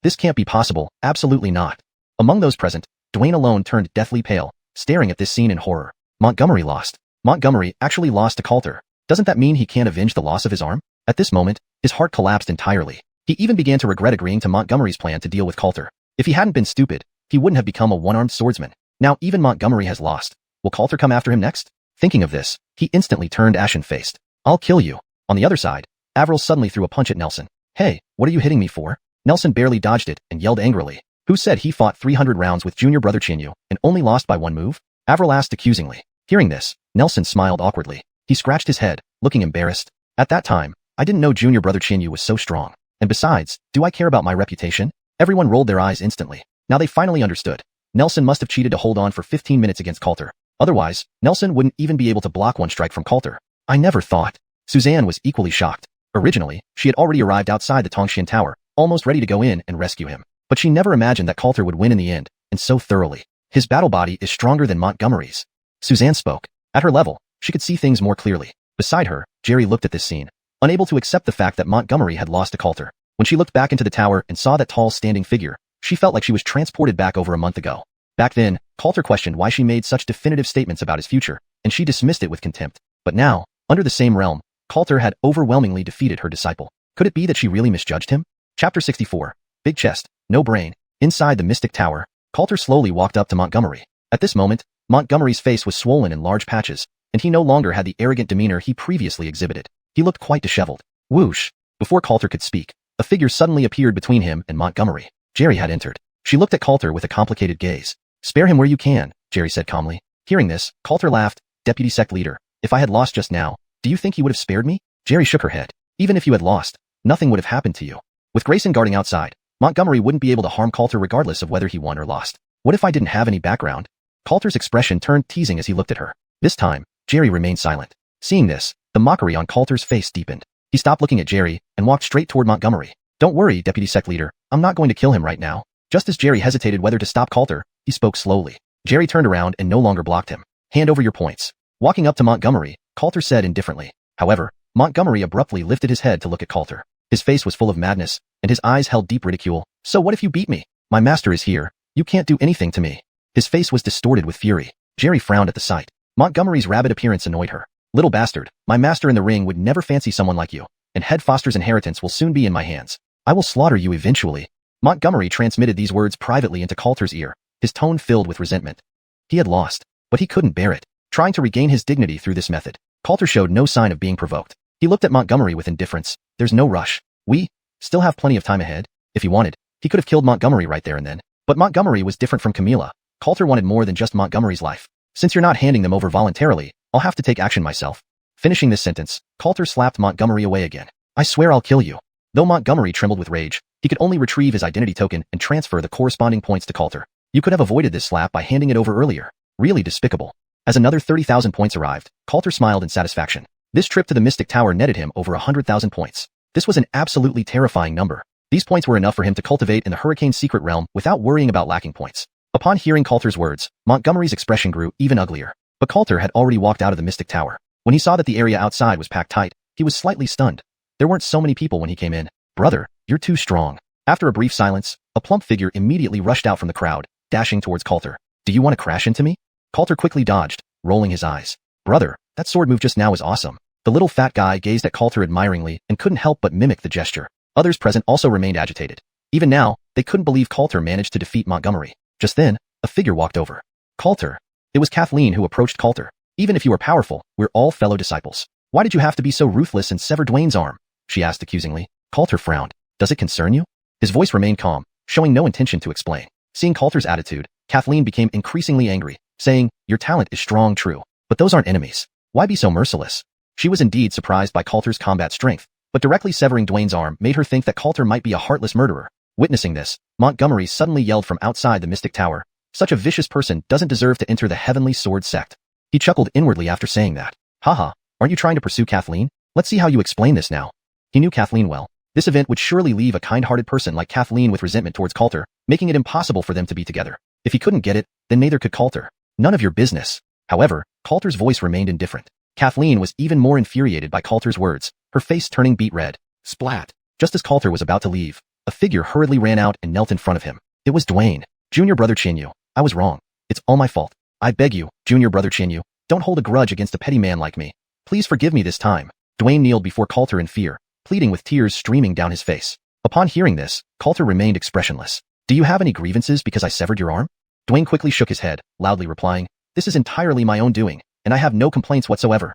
This can't be possible, absolutely not. Among those present, Dwayne alone turned deathly pale, staring at this scene in horror. Montgomery lost. Montgomery actually lost to Coulter. Doesn't that mean he can't avenge the loss of his arm? At this moment, his heart collapsed entirely. He even began to regret agreeing to Montgomery's plan to deal with Coulter. If he hadn't been stupid, he wouldn't have become a one-armed swordsman. Now even Montgomery has lost. Will Coulter come after him next? Thinking of this, he instantly turned ashen-faced. I'll kill you. On the other side, Avril suddenly threw a punch at Nelson. Hey, what are you hitting me for? Nelson barely dodged it and yelled angrily. Who said he fought 300 rounds with junior brother Chinyu and only lost by one move? Avril asked accusingly. Hearing this, Nelson smiled awkwardly. He scratched his head, looking embarrassed. At that time, I didn't know junior brother Chinyu was so strong. And besides, do I care about my reputation? Everyone rolled their eyes instantly. Now they finally understood. Nelson must have cheated to hold on for 15 minutes against Coulter. Otherwise, Nelson wouldn't even be able to block one strike from Coulter. I never thought. Suzanne was equally shocked. Originally, she had already arrived outside the Tongshan Tower, almost ready to go in and rescue him. But she never imagined that Coulter would win in the end, and so thoroughly. His battle body is stronger than Montgomery's. Suzanne spoke. At her level, she could see things more clearly. Beside her, Jerry looked at this scene, unable to accept the fact that Montgomery had lost to Coulter. When she looked back into the tower and saw that tall standing figure, she felt like she was transported back over a month ago. Back then, Coulter questioned why she made such definitive statements about his future, and she dismissed it with contempt. But now, under the same realm, Coulter had overwhelmingly defeated her disciple. Could it be that she really misjudged him? Chapter 64. Big chest, no brain. Inside the Mystic Tower, Coulter slowly walked up to Montgomery. At this moment, Montgomery's face was swollen in large patches, and he no longer had the arrogant demeanor he previously exhibited. He looked quite disheveled. Whoosh! Before Coulter could speak, a figure suddenly appeared between him and Montgomery. Jerry had entered. She looked at Coulter with a complicated gaze. Spare him where you can, Jerry said calmly. Hearing this, Coulter laughed. Deputy sect leader, if I had lost just now, do you think you would have spared me? Jerry shook her head. Even if you had lost, nothing would have happened to you. With Grayson guarding outside, Montgomery wouldn't be able to harm Coulter regardless of whether he won or lost. What if I didn't have any background? Coulter's expression turned teasing as he looked at her. This time, Jerry remained silent. Seeing this, the mockery on Coulter's face deepened. He stopped looking at Jerry and walked straight toward Montgomery. Don't worry, Deputy Sect Leader, I'm not going to kill him right now. Just as Jerry hesitated whether to stop Coulter, he spoke slowly. Jerry turned around and no longer blocked him. Hand over your points. Walking up to Montgomery, Coulter said indifferently. However, Montgomery abruptly lifted his head to look at Coulter. His face was full of madness, and his eyes held deep ridicule. So what if you beat me? My master is here. You can't do anything to me. His face was distorted with fury. Jerry frowned at the sight. Montgomery's rabid appearance annoyed her. Little bastard, my master in the ring would never fancy someone like you, and Head Foster's inheritance will soon be in my hands. I will slaughter you eventually. Montgomery transmitted these words privately into Coulter's ear, his tone filled with resentment. He had lost, but he couldn't bear it. trying to regain his dignity through this method. Coulter showed no sign of being provoked. He looked at Montgomery with indifference. There's no rush. We still have plenty of time ahead. If he wanted, he could have killed Montgomery right there and then. But Montgomery was different from Camila. Coulter wanted more than just Montgomery's life. Since you're not handing them over voluntarily, I'll have to take action myself. Finishing this sentence, Coulter slapped Montgomery away again. I swear I'll kill you. Though Montgomery trembled with rage, he could only retrieve his identity token and transfer the corresponding points to Coulter. You could have avoided this slap by handing it over earlier. Really despicable. As another 30,000 points arrived, Coulter smiled in satisfaction. This trip to the Mystic Tower netted him over 100,000 points. This was an absolutely terrifying number. These points were enough for him to cultivate in the Hurricane's secret realm without worrying about lacking points. Upon hearing Coulter's words, Montgomery's expression grew even uglier. But Coulter had already walked out of the Mystic Tower. When he saw that the area outside was packed tight, he was slightly stunned. There weren't so many people when he came in. Brother, you're too strong. After a brief silence, a plump figure immediately rushed out from the crowd, dashing towards Coulter. Do you want to crash into me? Coulter quickly dodged, rolling his eyes. Brother, that sword move just now was awesome. The little fat guy gazed at Coulter admiringly and couldn't help but mimic the gesture. Others present also remained agitated. Even now, they couldn't believe Coulter managed to defeat Montgomery. Just then, a figure walked over. Coulter. It was Kathleen who approached Coulter. Even if you are powerful, we're all fellow disciples. Why did you have to be so ruthless and sever Dwayne's arm? She asked accusingly. Coulter frowned. Does it concern you? His voice remained calm, showing no intention to explain. Seeing Coulter's attitude, Kathleen became increasingly angry, saying, your talent is strong, true, but those aren't enemies. Why be so merciless? She was indeed surprised by Coulter's combat strength, but directly severing Dwayne's arm made her think that Coulter might be a heartless murderer. Witnessing this, Montgomery suddenly yelled from outside the Mystic Tower, such a vicious person doesn't deserve to enter the Heavenly Sword sect. He chuckled inwardly after saying that. Haha, aren't you trying to pursue Kathleen? Let's see how you explain this now. He knew Kathleen well. This event would surely leave a kind-hearted person like Kathleen with resentment towards Coulter, making it impossible for them to be together. If he couldn't get it, then neither could Coulter. None of your business. However, Coulter's voice remained indifferent. Kathleen was even more infuriated by Coulter's words, her face turning beet red. Splat. Just as Coulter was about to leave, a figure hurriedly ran out and knelt in front of him. It was Dwayne. Junior brother Chinyu. I was wrong. It's all my fault. I beg you, junior brother Chinyu, don't hold a grudge against a petty man like me. Please forgive me this time. Dwayne kneeled before Coulter in fear, pleading with tears streaming down his face. Upon hearing this, Coulter remained expressionless. Do you have any grievances because I severed your arm? Dwayne quickly shook his head, loudly replying, this is entirely my own doing, and I have no complaints whatsoever.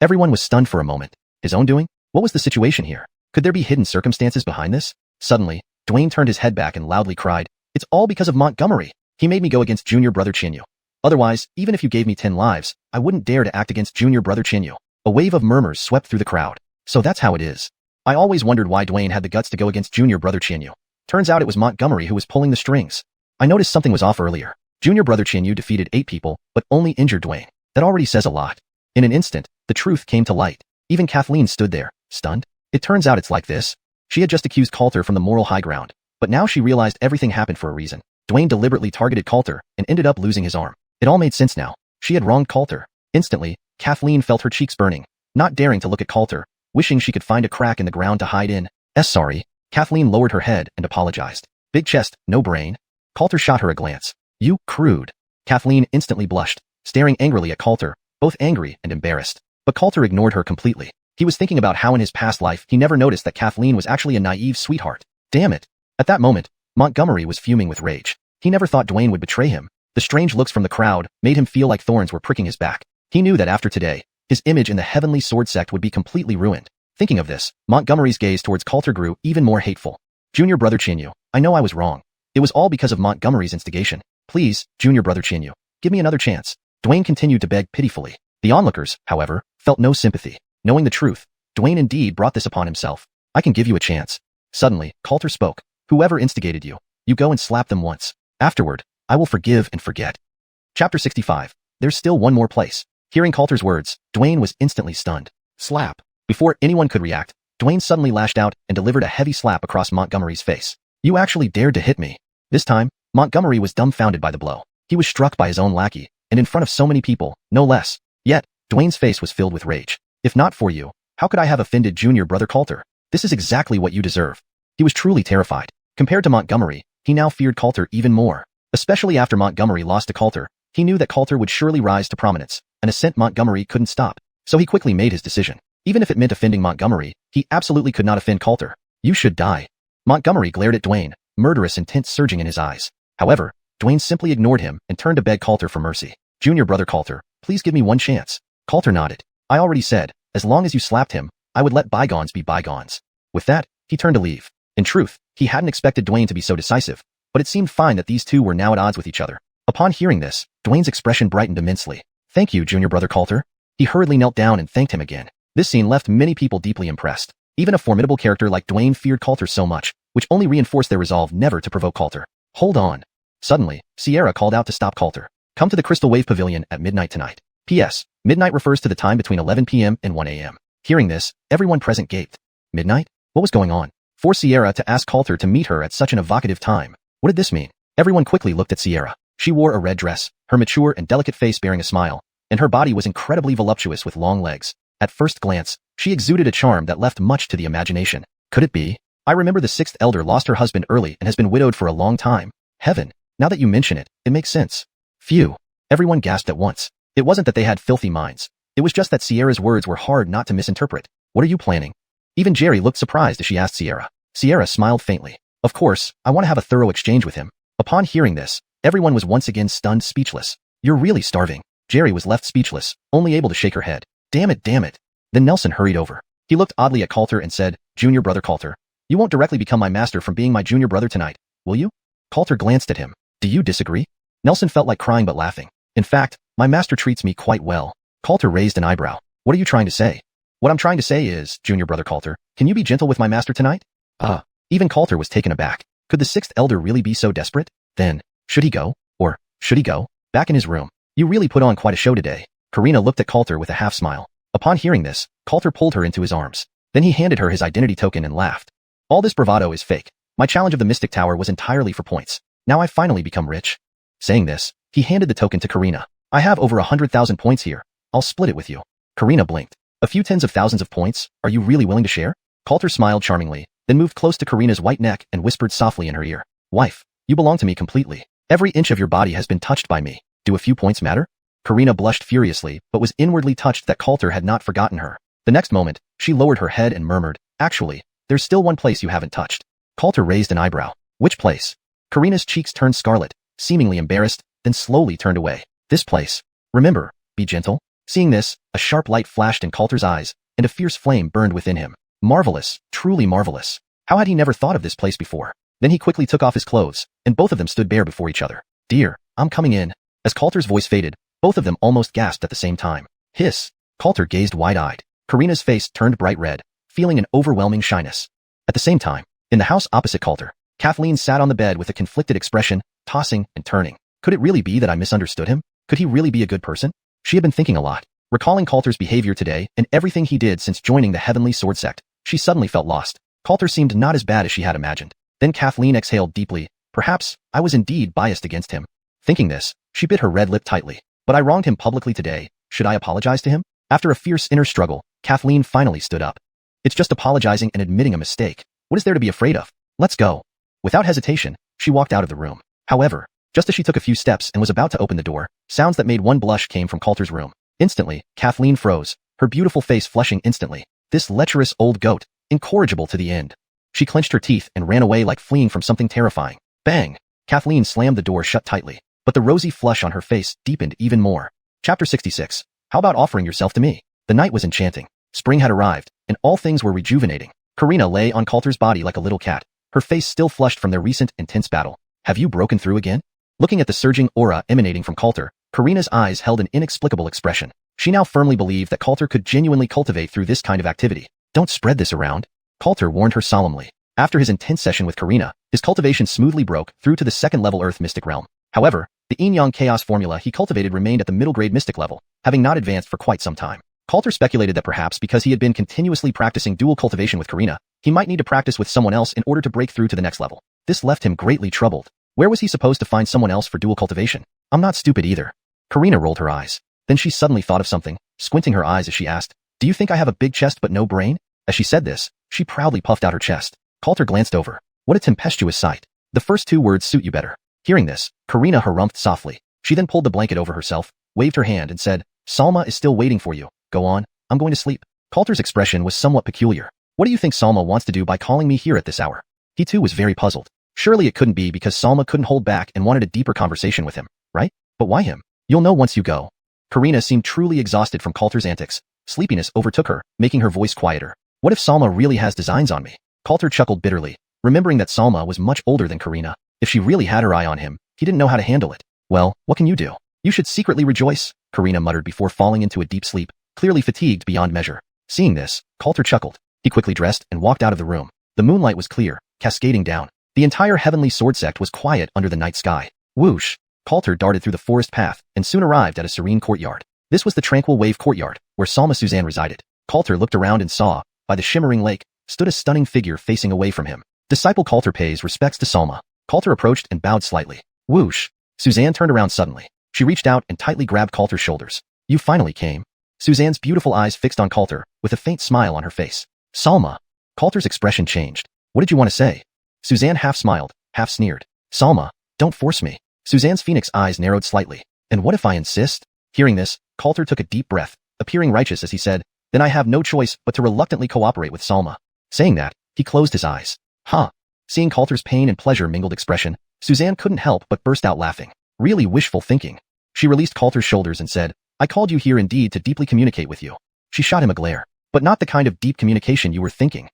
Everyone was stunned for a moment. His own doing? What was the situation here? Could there be hidden circumstances behind this? Suddenly, Dwayne turned his head back and loudly cried, it's all because of Montgomery. He made me go against junior brother Chinyu. Otherwise, even if you gave me 10 lives, I wouldn't dare to act against junior brother Chinyu. A wave of murmurs swept through the crowd. So that's how it is. I always wondered why Dwayne had the guts to go against junior brother Chinyu. Turns out it was Montgomery who was pulling the strings. I noticed something was off earlier. Junior brother Chinyu defeated 8 people, but only injured Dwayne. That already says a lot. In an instant, the truth came to light. Even Kathleen stood there, stunned. It turns out it's like this. She had just accused Coulter from the moral high ground, but now she realized everything happened for a reason. Dwayne deliberately targeted Coulter and ended up losing his arm. It all made sense now. She had wronged Coulter. Instantly, Kathleen felt her cheeks burning, not daring to look at Coulter, wishing she could find a crack in the ground to hide in. Sorry. Kathleen lowered her head and apologized. Big chest, no brain. Coulter shot her a glance. You crude. Kathleen instantly blushed, staring angrily at Coulter, both angry and embarrassed. But Coulter ignored her completely. He was thinking about how in his past life he never noticed that Kathleen was actually a naive sweetheart. Damn it. At that moment, Montgomery was fuming with rage. He never thought Dwayne would betray him. The strange looks from the crowd made him feel like thorns were pricking his back. He knew that after today, his image in the Heavenly Sword sect would be completely ruined. Thinking of this, Montgomery's gaze towards Coulter grew even more hateful. Junior brother Chinyu, I know I was wrong. It was all because of Montgomery's instigation. Please, junior brother Chinyu, give me another chance. Dwayne continued to beg pitifully. The onlookers, however, felt no sympathy. Knowing the truth, Dwayne indeed brought this upon himself. I can give you a chance. Suddenly, Coulter spoke. Whoever instigated you, you go and slap them once. Afterward, I will forgive and forget. Chapter 65. There's still one more place. Hearing Coulter's words, Dwayne was instantly stunned. Slap. Before anyone could react, Dwayne suddenly lashed out and delivered a heavy slap across Montgomery's face. You actually dared to hit me. This time, Montgomery was dumbfounded by the blow. He was struck by his own lackey, and in front of so many people, no less. Yet, Dwayne's face was filled with rage. If not for you, how could I have offended junior brother Coulter? This is exactly what you deserve. He was truly terrified. Compared to Montgomery, he now feared Coulter even more. Especially after Montgomery lost to Coulter, he knew that Coulter would surely rise to prominence, an ascent Montgomery couldn't stop. So he quickly made his decision. Even if it meant offending Montgomery, he absolutely could not offend Coulter. You should die. Montgomery glared at Dwayne, murderous intent surging in his eyes. However, Dwayne simply ignored him and turned to beg Coulter for mercy. Junior brother Coulter, Please give me one chance. Coulter nodded. I already said, as long as you slapped him, I would let bygones be bygones. With that, he turned to leave. In truth, he hadn't expected Dwayne to be so decisive, but it seemed fine that these two were now at odds with each other. Upon hearing this, Dwayne's expression brightened immensely. Thank you, junior brother Coulter. He hurriedly knelt down and thanked him again. This scene left many people deeply impressed. Even a formidable character like Dwayne feared Coulter so much, which only reinforced their resolve never to provoke Coulter. Hold on. Suddenly, Sierra called out to stop Coulter. Come to the Crystal Wave Pavilion at midnight tonight. P.S. Midnight refers to the time between 11 p.m. and 1 a.m. Hearing this, everyone present gaped. Midnight? What was going on? For Sierra to ask Coulter to meet her at such an evocative time. What did this mean? Everyone quickly looked at Sierra. She wore a red dress, her mature and delicate face bearing a smile, and her body was incredibly voluptuous with long legs. At first glance, she exuded a charm that left much to the imagination. Could it be? I remember the sixth elder lost her husband early and has been widowed for a long time. Heaven. Now that you mention it, it makes sense. Phew. Everyone gasped at once. It wasn't that they had filthy minds. It was just that Sierra's words were hard not to misinterpret. What are you planning? Even Jerry looked surprised as she asked Sierra. Sierra smiled faintly. Of course, I want to have a thorough exchange with him. Upon hearing this, everyone was once again stunned speechless. You're really starving. Jerry was left speechless, only able to shake her head. Damn it, damn it. Then Nelson hurried over. He looked oddly at Coulter and said, Junior brother Coulter, you won't directly become my master from being my junior brother tonight, will you? Coulter glanced at him. Do you disagree? Nelson felt like crying but laughing. In fact, my master treats me quite well. Coulter raised an eyebrow. What are you trying to say? What I'm trying to say is, junior brother Coulter, can you be gentle with my master tonight? Even Coulter was taken aback. Could the sixth elder really be so desperate? Then, should he go? Or, should he go? Back in his room. You really put on quite a show today. Karina looked at Coulter with a half smile. Upon hearing this, Coulter pulled her into his arms. Then he handed her his identity token and laughed. All this bravado is fake. My challenge of the Mystic Tower was entirely for points. Now I've finally become rich. Saying this, he handed the token to Karina. I have over 100,000 points here. I'll split it with you. Karina blinked. A few tens of thousands of points? Are you really willing to share? Coulter smiled charmingly, then moved close to Karina's white neck and whispered softly in her ear. Wife, you belong to me completely. Every inch of your body has been touched by me. Do a few points matter? Karina blushed furiously, but was inwardly touched that Coulter had not forgotten her. The next moment, she lowered her head and murmured, actually, there's still one place you haven't touched. Coulter raised an eyebrow. Which place? Karina's cheeks turned scarlet, seemingly embarrassed, then slowly turned away. This place. Remember, be gentle. Seeing this, a sharp light flashed in Coulter's eyes, and a fierce flame burned within him. Marvelous, truly marvelous. How had he never thought of this place before? Then he quickly took off his clothes, and both of them stood bare before each other. Dear, I'm coming in. As Coulter's voice faded, both of them almost gasped at the same time. Hiss. Coulter gazed wide-eyed. Karina's face turned bright red, feeling an overwhelming shyness. At the same time, in the house opposite Coulter, Kathleen sat on the bed with a conflicted expression, tossing and turning. Could it really be that I misunderstood him? Could he really be a good person? She had been thinking a lot. Recalling Coulter's behavior today and everything he did since joining the Heavenly Sword Sect, she suddenly felt lost. Coulter seemed not as bad as she had imagined. Then Kathleen exhaled deeply. Perhaps, I was indeed biased against him. Thinking this, she bit her red lip tightly. But I wronged him publicly today. Should I apologize to him? After a fierce inner struggle, Kathleen finally stood up. It's just apologizing and admitting a mistake. What is there to be afraid of? Let's go. Without hesitation, she walked out of the room. However, just as she took a few steps and was about to open the door, sounds that made one blush came from Coulter's room. Instantly, Kathleen froze, her beautiful face flushing instantly. This lecherous old goat, incorrigible to the end. She clenched her teeth and ran away like fleeing from something terrifying. Bang! Kathleen slammed the door shut tightly, but the rosy flush on her face deepened even more. Chapter 66. How about offering yourself to me? The night was enchanting. Spring had arrived, and all things were rejuvenating. Karina lay on Coulter's body like a little cat, her face still flushed from their recent intense battle. Have you broken through again? Looking at the surging aura emanating from Coulter, Karina's eyes held an inexplicable expression. She now firmly believed that Coulter could genuinely cultivate through this kind of activity. Don't spread this around. Coulter warned her solemnly. After his intense session with Karina, his cultivation smoothly broke through to the second-level Earth Mystic realm. However, the yin-yang chaos formula he cultivated remained at the middle-grade Mystic level, having not advanced for quite some time. Coulter speculated that perhaps because he had been continuously practicing dual cultivation with Karina, he might need to practice with someone else in order to break through to the next level. This left him greatly troubled. Where was he supposed to find someone else for dual cultivation? I'm not stupid either. Karina rolled her eyes. Then she suddenly thought of something, squinting her eyes as she asked, Do you think I have a big chest but no brain? As she said this, she proudly puffed out her chest. Coulter glanced over. What a tempestuous sight. The first two words suit you better. Hearing this, Karina harumphed softly. She then pulled the blanket over herself, waved her hand and said, Salma is still waiting for you. Go on, I'm going to sleep. Coulter's expression was somewhat peculiar. What do you think Salma wants to do by calling me here at this hour? He too was very puzzled. Surely it couldn't be because Salma couldn't hold back and wanted a deeper conversation with him, right? But why him? You'll know once you go. Karina seemed truly exhausted from Coulter's antics. Sleepiness overtook her, making her voice quieter. What if Salma really has designs on me? Coulter chuckled bitterly, remembering that Salma was much older than Karina. If she really had her eye on him, he didn't know how to handle it. Well, what can you do? You should secretly rejoice, Karina muttered before falling into a deep sleep, clearly fatigued beyond measure. Seeing this, Coulter chuckled. He quickly dressed and walked out of the room. The moonlight was clear, cascading down. The entire heavenly sword sect was quiet under the night sky. Whoosh! Coulter darted through the forest path and soon arrived at a serene courtyard. This was the tranquil wave courtyard, where Salma Suzanne resided. Coulter looked around and saw, by the shimmering lake, stood a stunning figure facing away from him. Disciple Coulter pays respects to Salma. Coulter approached and bowed slightly. Whoosh! Suzanne turned around suddenly. She reached out and tightly grabbed Coulter's shoulders. You finally came. Suzanne's beautiful eyes fixed on Coulter, with a faint smile on her face. Salma. Coulter's expression changed. What did you want to say? Suzanne half smiled, half sneered. Salma, don't force me. Suzanne's phoenix eyes narrowed slightly. And what if I insist? Hearing this, Coulter took a deep breath, appearing righteous as he said, then I have no choice but to reluctantly cooperate with Salma. Saying that, he closed his eyes. Huh. Seeing Coulter's pain and pleasure mingled expression, Suzanne couldn't help but burst out laughing. Really wishful thinking. She released Coulter's shoulders and said, I called you here indeed to deeply communicate with you. She shot him a glare. But not the kind of deep communication you were thinking.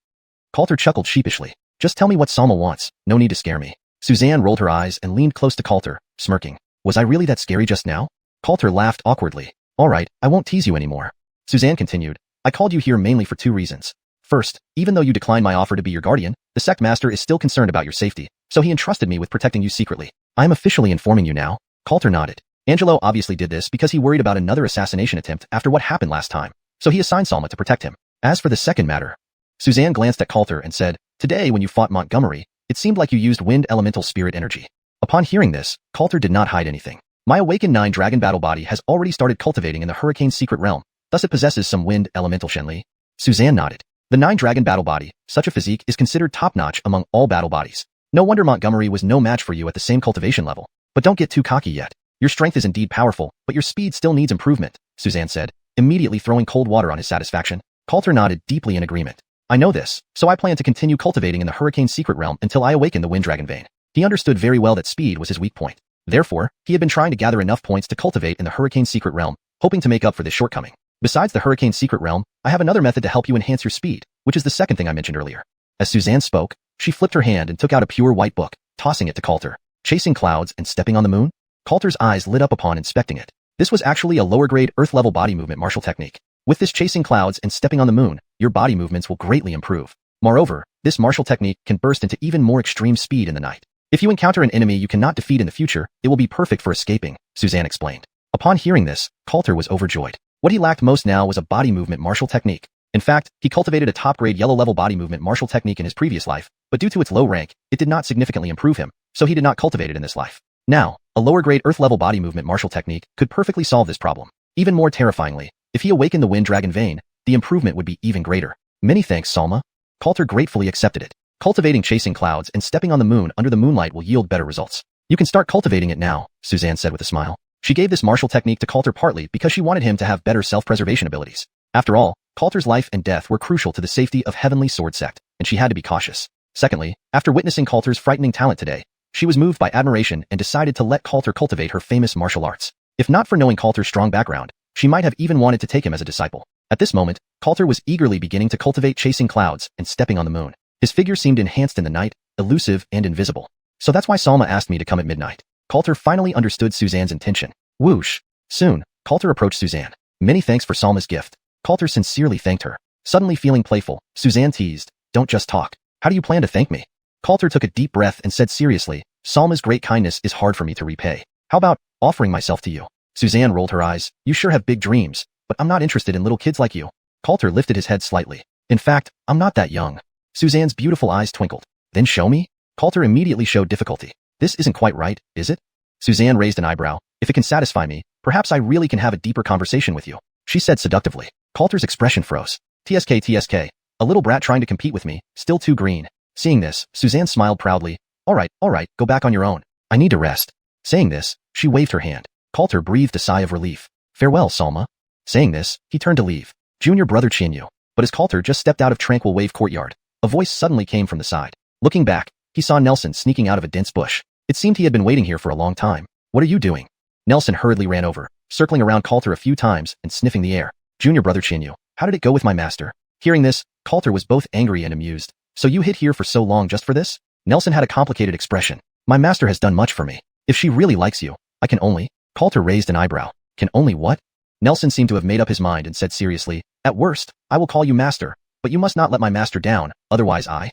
Coulter chuckled sheepishly. Just tell me what Salma wants, no need to scare me. Suzanne rolled her eyes and leaned close to Coulter, smirking. Was I really that scary just now? Coulter laughed awkwardly. All right, I won't tease you anymore. Suzanne continued. I called you here mainly for two reasons. First, even though you declined my offer to be your guardian, the sect master is still concerned about your safety, so he entrusted me with protecting you secretly. I am officially informing you now. Coulter nodded. Angelo obviously did this because he worried about another assassination attempt after what happened last time, so he assigned Salma to protect him. As for the second matter, Suzanne glanced at Coulter and said, today when you fought Montgomery, it seemed like you used wind elemental spirit energy. Upon hearing this, Coulter did not hide anything. My awakened 9-dragon battle body has already started cultivating in the Hurricane's secret realm, thus it possesses some wind elemental Shenli. Suzanne nodded. The 9-dragon battle body, such a physique is considered top-notch among all battle bodies. No wonder Montgomery was no match for you at the same cultivation level. But don't get too cocky yet. Your strength is indeed powerful, but your speed still needs improvement, Suzanne said, immediately throwing cold water on his satisfaction. Coulter nodded deeply in agreement. I know this, so I plan to continue cultivating in the Hurricane's secret realm until I awaken the Wind Dragon vein. He understood very well that speed was his weak point. Therefore, he had been trying to gather enough points to cultivate in the Hurricane's secret realm, hoping to make up for this shortcoming. Besides the Hurricane's secret realm, I have another method to help you enhance your speed, which is the second thing I mentioned earlier. As Suzanne spoke, she flipped her hand and took out a pure white book, tossing it to Coulter. Chasing clouds and stepping on the moon? Coulter's eyes lit up upon inspecting it. This was actually a lower-grade Earth-level body movement martial technique. With this chasing clouds and stepping on the moon, your body movements will greatly improve. Moreover, this martial technique can burst into even more extreme speed in the night. If you encounter an enemy you cannot defeat in the future, it will be perfect for escaping, Suzanne explained. Upon hearing this, Coulter was overjoyed. What he lacked most now was a body movement martial technique. In fact, he cultivated a top-grade yellow-level body movement martial technique in his previous life, but due to its low rank, it did not significantly improve him, so he did not cultivate it in this life. Now, a lower-grade Earth-level body movement martial technique could perfectly solve this problem. Even more terrifyingly, if he awakened the Wind Dragon vein, the improvement would be even greater. Many thanks, Salma. Coulter gratefully accepted it. Cultivating chasing clouds and stepping on the moon under the moonlight will yield better results. You can start cultivating it now, Suzanne said with a smile. She gave this martial technique to Coulter partly because she wanted him to have better self-preservation abilities. After all, Coulter's life and death were crucial to the safety of Heavenly Sword Sect, and she had to be cautious. Secondly, after witnessing Coulter's frightening talent today, she was moved by admiration and decided to let Coulter cultivate her famous martial arts. If not for knowing Coulter's strong background, she might have even wanted to take him as a disciple. At this moment, Coulter was eagerly beginning to cultivate chasing clouds and stepping on the moon. His figure seemed enhanced in the night, elusive and invisible. So that's why Salma asked me to come at midnight. Coulter finally understood Suzanne's intention. Whoosh! Soon, Coulter approached Suzanne. Many thanks for Salma's gift. Coulter sincerely thanked her. Suddenly feeling playful, Suzanne teased, don't just talk. How do you plan to thank me? Coulter took a deep breath and said seriously, Salma's great kindness is hard for me to repay. How about offering myself to you? Suzanne rolled her eyes. You sure have big dreams, but I'm not interested in little kids like you. Coulter lifted his head slightly. In fact, I'm not that young. Suzanne's beautiful eyes twinkled. Then show me? Coulter immediately showed difficulty. This isn't quite right, is it? Suzanne raised an eyebrow. If it can satisfy me, perhaps I really can have a deeper conversation with you, she said seductively. Coulter's expression froze. TSK, a little brat trying to compete with me, still too green. Seeing this, Suzanne smiled proudly. All right, go back on your own. I need to rest. Saying this, she waved her hand. Coulter breathed a sigh of relief. Farewell, Salma. Saying this, he turned to leave. Junior brother Chinyu. But as Coulter just stepped out of Tranquil Wave Courtyard, a voice suddenly came from the side. Looking back, he saw Nelson sneaking out of a dense bush. It seemed he had been waiting here for a long time. What are you doing? Nelson hurriedly ran over, circling around Coulter a few times and sniffing the air. Junior brother Chinyu, how did it go with my master? Hearing this, Coulter was both angry and amused. So you hid here for so long just for this? Nelson had a complicated expression. My master has done much for me. If she really likes you, I can only... Coulter raised an eyebrow. Can only what? Nelson seemed to have made up his mind and said seriously, at worst, I will call you master, but you must not let my master down, otherwise I...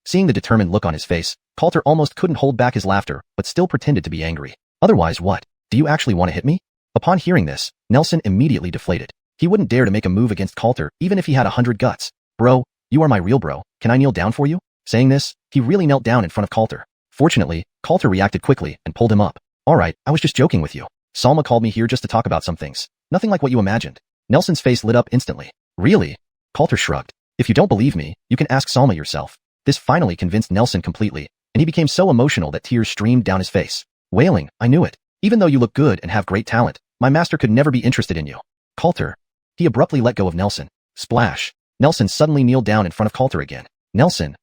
Seeing the determined look on his face, Coulter almost couldn't hold back his laughter, but still pretended to be angry. Otherwise what? Do you actually want to hit me? Upon hearing this, Nelson immediately deflated. He wouldn't dare to make a move against Coulter even if he had 100 guts. Bro, you are my real bro, can I kneel down for you? Saying this, he really knelt down in front of Coulter. Fortunately, Coulter reacted quickly and pulled him up. Alright, I was just joking with you. Salma called me here just to talk about some things. Nothing like what you imagined. Nelson's face lit up instantly. Really? Coulter shrugged. If you don't believe me, you can ask Salma yourself. This finally convinced Nelson completely, and he became so emotional that tears streamed down his face. Wailing, I knew it. Even though you look good and have great talent, my master could never be interested in you. Coulter. He abruptly let go of Nelson. Splash. Nelson suddenly kneeled down in front of Coulter again. Nelson.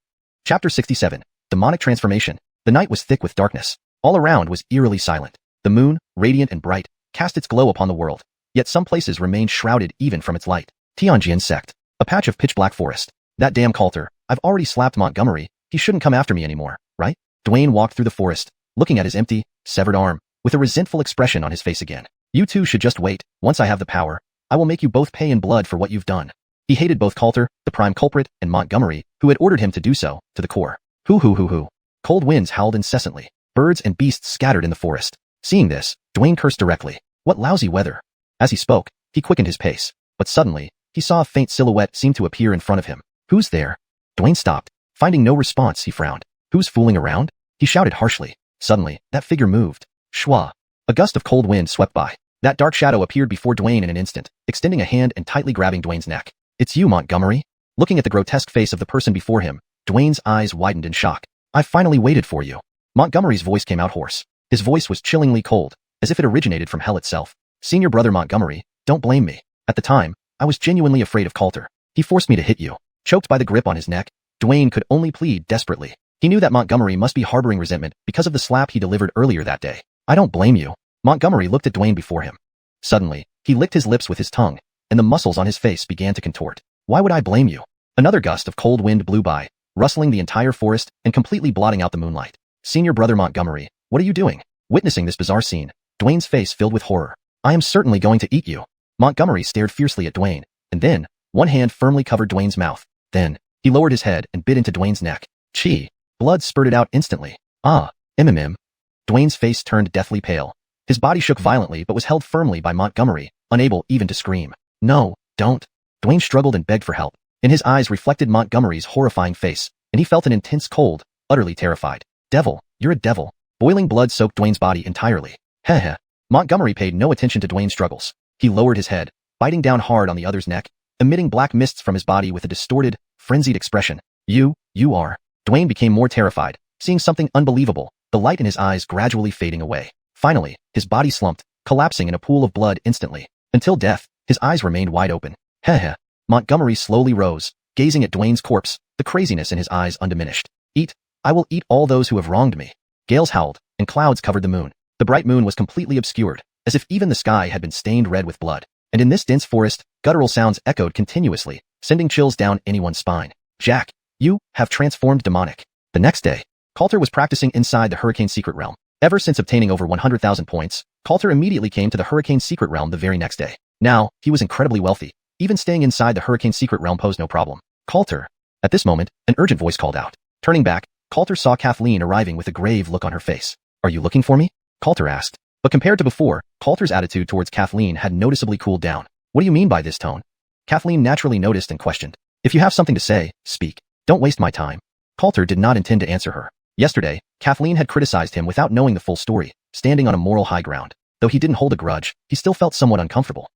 Chapter 67. Demonic Transformation. The night was thick with darkness. All around was eerily silent. The moon, radiant and bright, cast its glow upon the world. Yet some places remained shrouded even from its light. Tianjian sect. A patch of pitch-black forest. That damn Coulter. I've already slapped Montgomery. He shouldn't come after me anymore, right? Dwayne walked through the forest, looking at his empty, severed arm, with a resentful expression on his face again. You two should just wait. Once I have the power, I will make you both pay in blood for what you've done. He hated both Coulter, the prime culprit, and Montgomery, who had ordered him to do so, to the core. Hoo. Cold winds howled incessantly. Birds and beasts scattered in the forest. Seeing this, Dwayne cursed directly. What lousy weather. As he spoke, he quickened his pace. But suddenly, he saw a faint silhouette seem to appear in front of him. Who's there? Dwayne stopped. Finding no response, he frowned. Who's fooling around? He shouted harshly. Suddenly, that figure moved. Shwa. A gust of cold wind swept by. That dark shadow appeared before Dwayne in an instant, extending a hand and tightly grabbing Dwayne's neck. It's you, Montgomery? Looking at the grotesque face of the person before him, Dwayne's eyes widened in shock. I finally waited for you. Montgomery's voice came out hoarse. His voice was chillingly cold, as if it originated from hell itself. Senior brother Montgomery, don't blame me. At the time, I was genuinely afraid of Coulter. He forced me to hit you. Choked by the grip on his neck, Dwayne could only plead desperately. He knew that Montgomery must be harboring resentment because of the slap he delivered earlier that day. I don't blame you. Montgomery looked at Dwayne before him. Suddenly, he licked his lips with his tongue, and the muscles on his face began to contort. Why would I blame you? Another gust of cold wind blew by, rustling the entire forest and completely blotting out the moonlight. Senior brother Montgomery, what are you doing? Witnessing this bizarre scene, Dwayne's face filled with horror. I am certainly going to eat you. Montgomery stared fiercely at Dwayne, and then, one hand firmly covered Dwayne's mouth. Then, he lowered his head and bit into Dwayne's neck. Chi. Blood spurted out instantly. Ah, mm. Dwayne's face turned deathly pale. His body shook violently but was held firmly by Montgomery, unable even to scream. No, don't. Dwayne struggled and begged for help. In his eyes reflected Montgomery's horrifying face, and he felt an intense cold, utterly terrified. Devil, you're a devil. Boiling blood soaked Dwayne's body entirely. Heh. Montgomery paid no attention to Dwayne's struggles. He lowered his head, biting down hard on the other's neck, emitting black mists from his body with a distorted, frenzied expression. You are. Dwayne became more terrified, seeing something unbelievable, the light in his eyes gradually fading away. Finally, his body slumped, collapsing in a pool of blood instantly. Until death, his eyes remained wide open. Heh. Montgomery slowly rose, gazing at Dwayne's corpse, the craziness in his eyes undiminished. Eat. I will eat all those who have wronged me. Gales howled, and clouds covered the moon. The bright moon was completely obscured, as if even the sky had been stained red with blood. And in this dense forest, guttural sounds echoed continuously, sending chills down anyone's spine. Jack, you have transformed demonic. The next day, Coulter was practicing inside the Hurricane Secret Realm. Ever since obtaining over 100,000 points, Coulter immediately came to the Hurricane Secret Realm the very next day. Now, he was incredibly wealthy. Even staying inside the Hurricane Secret Realm posed no problem. Coulter. At this moment, an urgent voice called out. Turning back, Coulter saw Kathleen arriving with a grave look on her face. Are you looking for me? Coulter asked. But compared to before, Coulter's attitude towards Kathleen had noticeably cooled down. What do you mean by this tone? Kathleen naturally noticed and questioned. If you have something to say, speak. Don't waste my time. Coulter did not intend to answer her. Yesterday, Kathleen had criticized him without knowing the full story, standing on a moral high ground. Though he didn't hold a grudge, he still felt somewhat uncomfortable.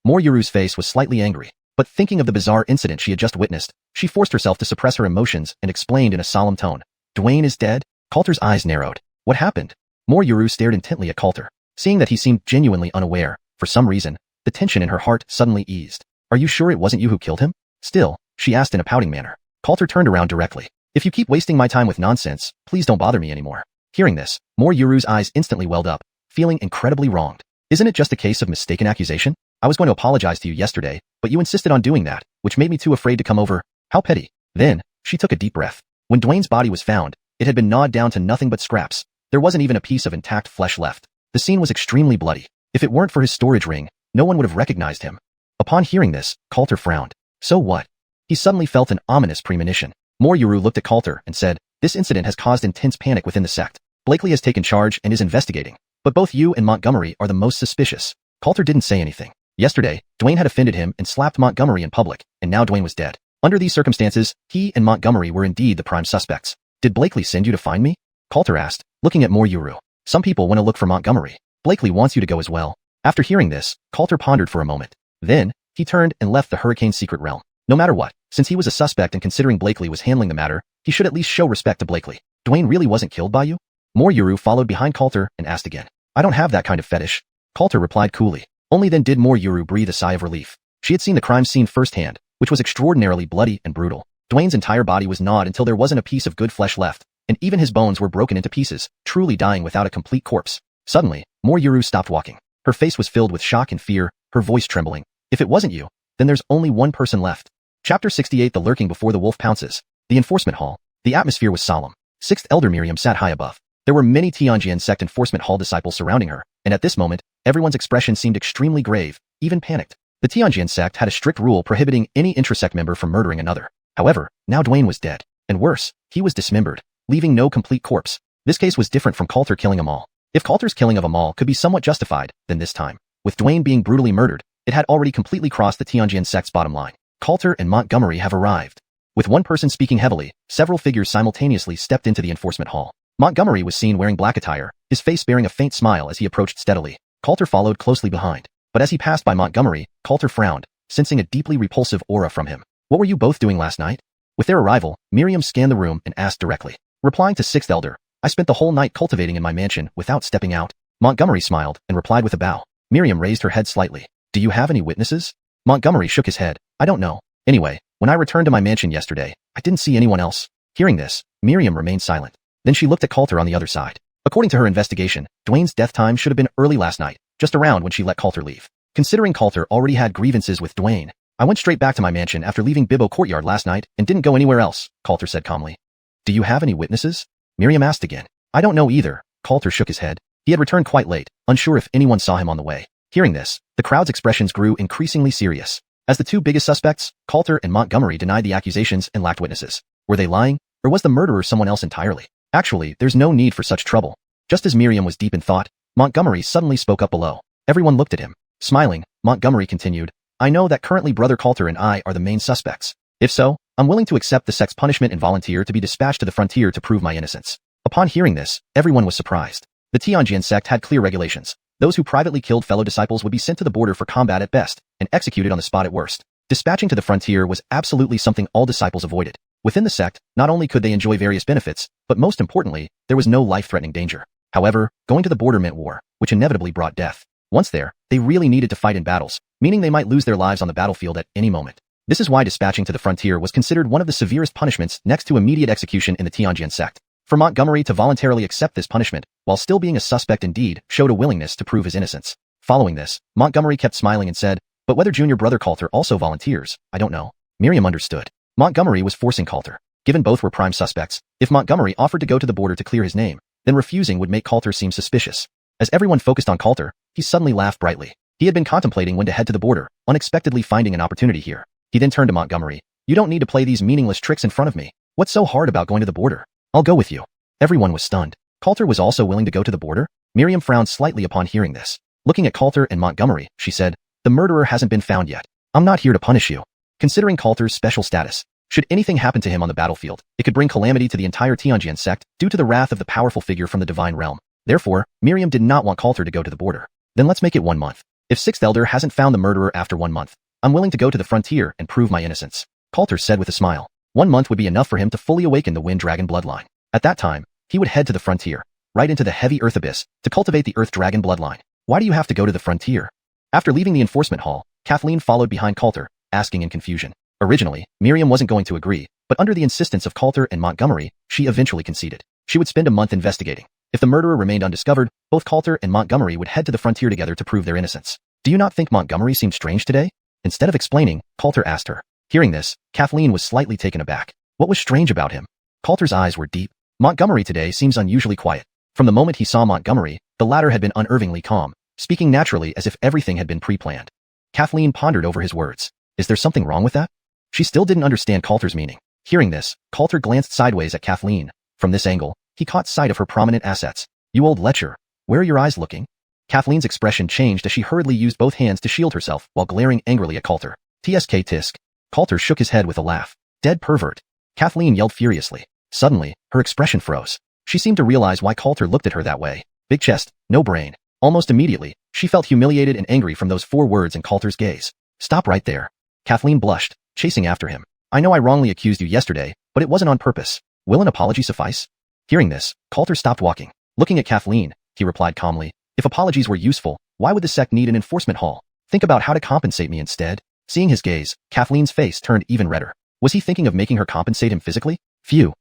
Moriyuru's face was slightly angry, but thinking of the bizarre incident she had just witnessed, she forced herself to suppress her emotions and explained in a solemn tone. Dwayne is dead? Coulter's eyes narrowed. What happened? Moriyuru stared intently at Coulter. Seeing that he seemed genuinely unaware, for some reason, the tension in her heart suddenly eased. Are you sure it wasn't you who killed him? Still, she asked in a pouting manner. Coulter turned around directly. If you keep wasting my time with nonsense, please don't bother me anymore. Hearing this, Moriyuru's eyes instantly welled up, feeling incredibly wronged. Isn't it just a case of mistaken accusation? I was going to apologize to you yesterday, but you insisted on doing that, which made me too afraid to come over. How petty. Then, she took a deep breath. When Dwayne's body was found, it had been gnawed down to nothing but scraps. There wasn't even a piece of intact flesh left. The scene was extremely bloody. If it weren't for his storage ring, no one would have recognized him. Upon hearing this, Coulter frowned. So what? He suddenly felt an ominous premonition. Moriuru looked at Coulter and said, "This incident has caused intense panic within the sect. Blakely has taken charge and is investigating. But both you and Montgomery are the most suspicious." Coulter didn't say anything. Yesterday, Dwayne had offended him and slapped Montgomery in public, and now Dwayne was dead. Under these circumstances, he and Montgomery were indeed the prime suspects. "Did Blakely send you to find me?" Coulter asked, looking at Moriuru. "Some people want to look for Montgomery. Blakely wants you to go as well." After hearing this, Coulter pondered for a moment. Then, he turned and left the Hurricane's secret realm. No matter what, since he was a suspect and considering Blakely was handling the matter, he should at least show respect to Blakely. "Dwayne really wasn't killed by you?" Moriuru followed behind Coulter and asked again. "I don't have that kind of fetish." Coulter replied coolly. Only then did Moriuru breathe a sigh of relief. She had seen the crime scene firsthand, which was extraordinarily bloody and brutal. Dwayne's entire body was gnawed until there wasn't a piece of good flesh left, and even his bones were broken into pieces, truly dying without a complete corpse. Suddenly, Moriuru stopped walking. Her face was filled with shock and fear, her voice trembling. "If it wasn't you, then there's only one person left." Chapter 68. The Lurking Before the Wolf Pounces. The enforcement hall. The atmosphere was solemn. Sixth Elder Miriam sat high above. There were many Tianjian sect enforcement hall disciples surrounding her, and at this moment, everyone's expression seemed extremely grave, even panicked. The Tianjian sect had a strict rule prohibiting any intrasect member from murdering another. However, now Dwayne was dead. And worse, he was dismembered, leaving no complete corpse. This case was different from Coulter killing Amal. If Coulter's killing of Amal could be somewhat justified, then this time, with Dwayne being brutally murdered, it had already completely crossed the Tianjian sect's bottom line. Coulter and Montgomery have arrived. With one person speaking heavily, several figures simultaneously stepped into the enforcement hall. Montgomery was seen wearing black attire, his face bearing a faint smile as he approached steadily. Coulter followed closely behind. But as he passed by Montgomery, Coulter frowned, sensing a deeply repulsive aura from him. "What were you both doing last night?" With their arrival, Miriam scanned the room and asked directly. Replying to Sixth Elder, "I spent the whole night cultivating in my mansion without stepping out." Montgomery smiled and replied with a bow. Miriam raised her head slightly. "Do you have any witnesses?" Montgomery shook his head. "I don't know. Anyway, when I returned to my mansion yesterday, I didn't see anyone else." Hearing this, Miriam remained silent. Then she looked at Coulter on the other side. According to her investigation, Dwayne's death time should have been early last night, just around when she let Coulter leave. Considering Coulter already had grievances with Dwayne, "I went straight back to my mansion after leaving Bibbo Courtyard last night and didn't go anywhere else," Coulter said calmly. "Do you have any witnesses?" Miriam asked again. "I don't know either." Coulter shook his head. He had returned quite late, unsure if anyone saw him on the way. Hearing this, the crowd's expressions grew increasingly serious. As the two biggest suspects, Coulter and Montgomery denied the accusations and lacked witnesses. Were they lying, or was the murderer someone else entirely? Actually, there's no need for such trouble. Just as Miriam was deep in thought, Montgomery suddenly spoke up below. Everyone looked at him. Smiling, Montgomery continued, "I know that currently Brother Coulter and I are the main suspects. If so, I'm willing to accept the sect's punishment and volunteer to be dispatched to the frontier to prove my innocence." Upon hearing this, everyone was surprised. The Tianjian sect had clear regulations. Those who privately killed fellow disciples would be sent to the border for combat at best, and executed on the spot at worst. Dispatching to the frontier was absolutely something all disciples avoided. Within the sect, not only could they enjoy various benefits, but most importantly, there was no life-threatening danger. However, going to the border meant war, which inevitably brought death. Once there, they really needed to fight in battles, meaning they might lose their lives on the battlefield at any moment. This is why dispatching to the frontier was considered one of the severest punishments next to immediate execution in the Tianjian sect. For Montgomery to voluntarily accept this punishment, while still being a suspect indeed, showed a willingness to prove his innocence. Following this, Montgomery kept smiling and said, "But whether junior brother Coulter also volunteers, I don't know." Miriam understood. Montgomery was forcing Coulter. Given both were prime suspects, if Montgomery offered to go to the border to clear his name, then refusing would make Coulter seem suspicious. As everyone focused on Coulter, he suddenly laughed brightly. He had been contemplating when to head to the border, unexpectedly finding an opportunity here. He then turned to Montgomery. "You don't need to play these meaningless tricks in front of me. What's so hard about going to the border? I'll go with you." Everyone was stunned. Coulter was also willing to go to the border? Miriam frowned slightly upon hearing this. Looking at Coulter and Montgomery, she said, "The murderer hasn't been found yet. I'm not here to punish you." Considering Coulter's special status, should anything happen to him on the battlefield, it could bring calamity to the entire Tianjian sect due to the wrath of the powerful figure from the divine realm. Therefore, Miriam did not want Coulter to go to the border. "Then let's make it 1 month. If Sixth Elder hasn't found the murderer after 1 month, I'm willing to go to the frontier and prove my innocence," Coulter said with a smile. 1 month would be enough for him to fully awaken the Wind Dragon bloodline. At that time, he would head to the frontier, right into the heavy earth abyss, to cultivate the Earth Dragon bloodline. "Why do you have to go to the frontier?" After leaving the enforcement hall, Kathleen followed behind Coulter, asking in confusion. Originally, Miriam wasn't going to agree, but under the insistence of Coulter and Montgomery, she eventually conceded. She would spend a month investigating. If the murderer remained undiscovered, both Coulter and Montgomery would head to the frontier together to prove their innocence. Do you not think Montgomery seemed strange today? Instead of explaining, Coulter asked her. Hearing this, Kathleen was slightly taken aback. What was strange about him? Coulter's eyes were deep. Montgomery today seems unusually quiet. From the moment he saw Montgomery, the latter had been unnervingly calm, speaking naturally as if everything had been pre-planned. Kathleen pondered over his words. Is there something wrong with that? She still didn't understand Coulter's meaning. Hearing this, Coulter glanced sideways at Kathleen. From this angle, he caught sight of her prominent assets. You old lecher, where are your eyes looking? Kathleen's expression changed as she hurriedly used both hands to shield herself while glaring angrily at Coulter. Tsk tisk. Coulter shook his head with a laugh. Dead pervert. Kathleen yelled furiously. Suddenly, her expression froze. She seemed to realize why Coulter looked at her that way. Big chest, no brain. Almost immediately, she felt humiliated and angry from those 4 words in Coulter's gaze. Stop right there. Kathleen blushed, chasing after him. I know I wrongly accused you yesterday, but it wasn't on purpose. Will an apology suffice? Hearing this, Coulter stopped walking. Looking at Kathleen, he replied calmly. If apologies were useful, why would the sect need an enforcement hall? Think about how to compensate me instead. Seeing his gaze, Kathleen's face turned even redder. Was he thinking of making her compensate him physically? Phew.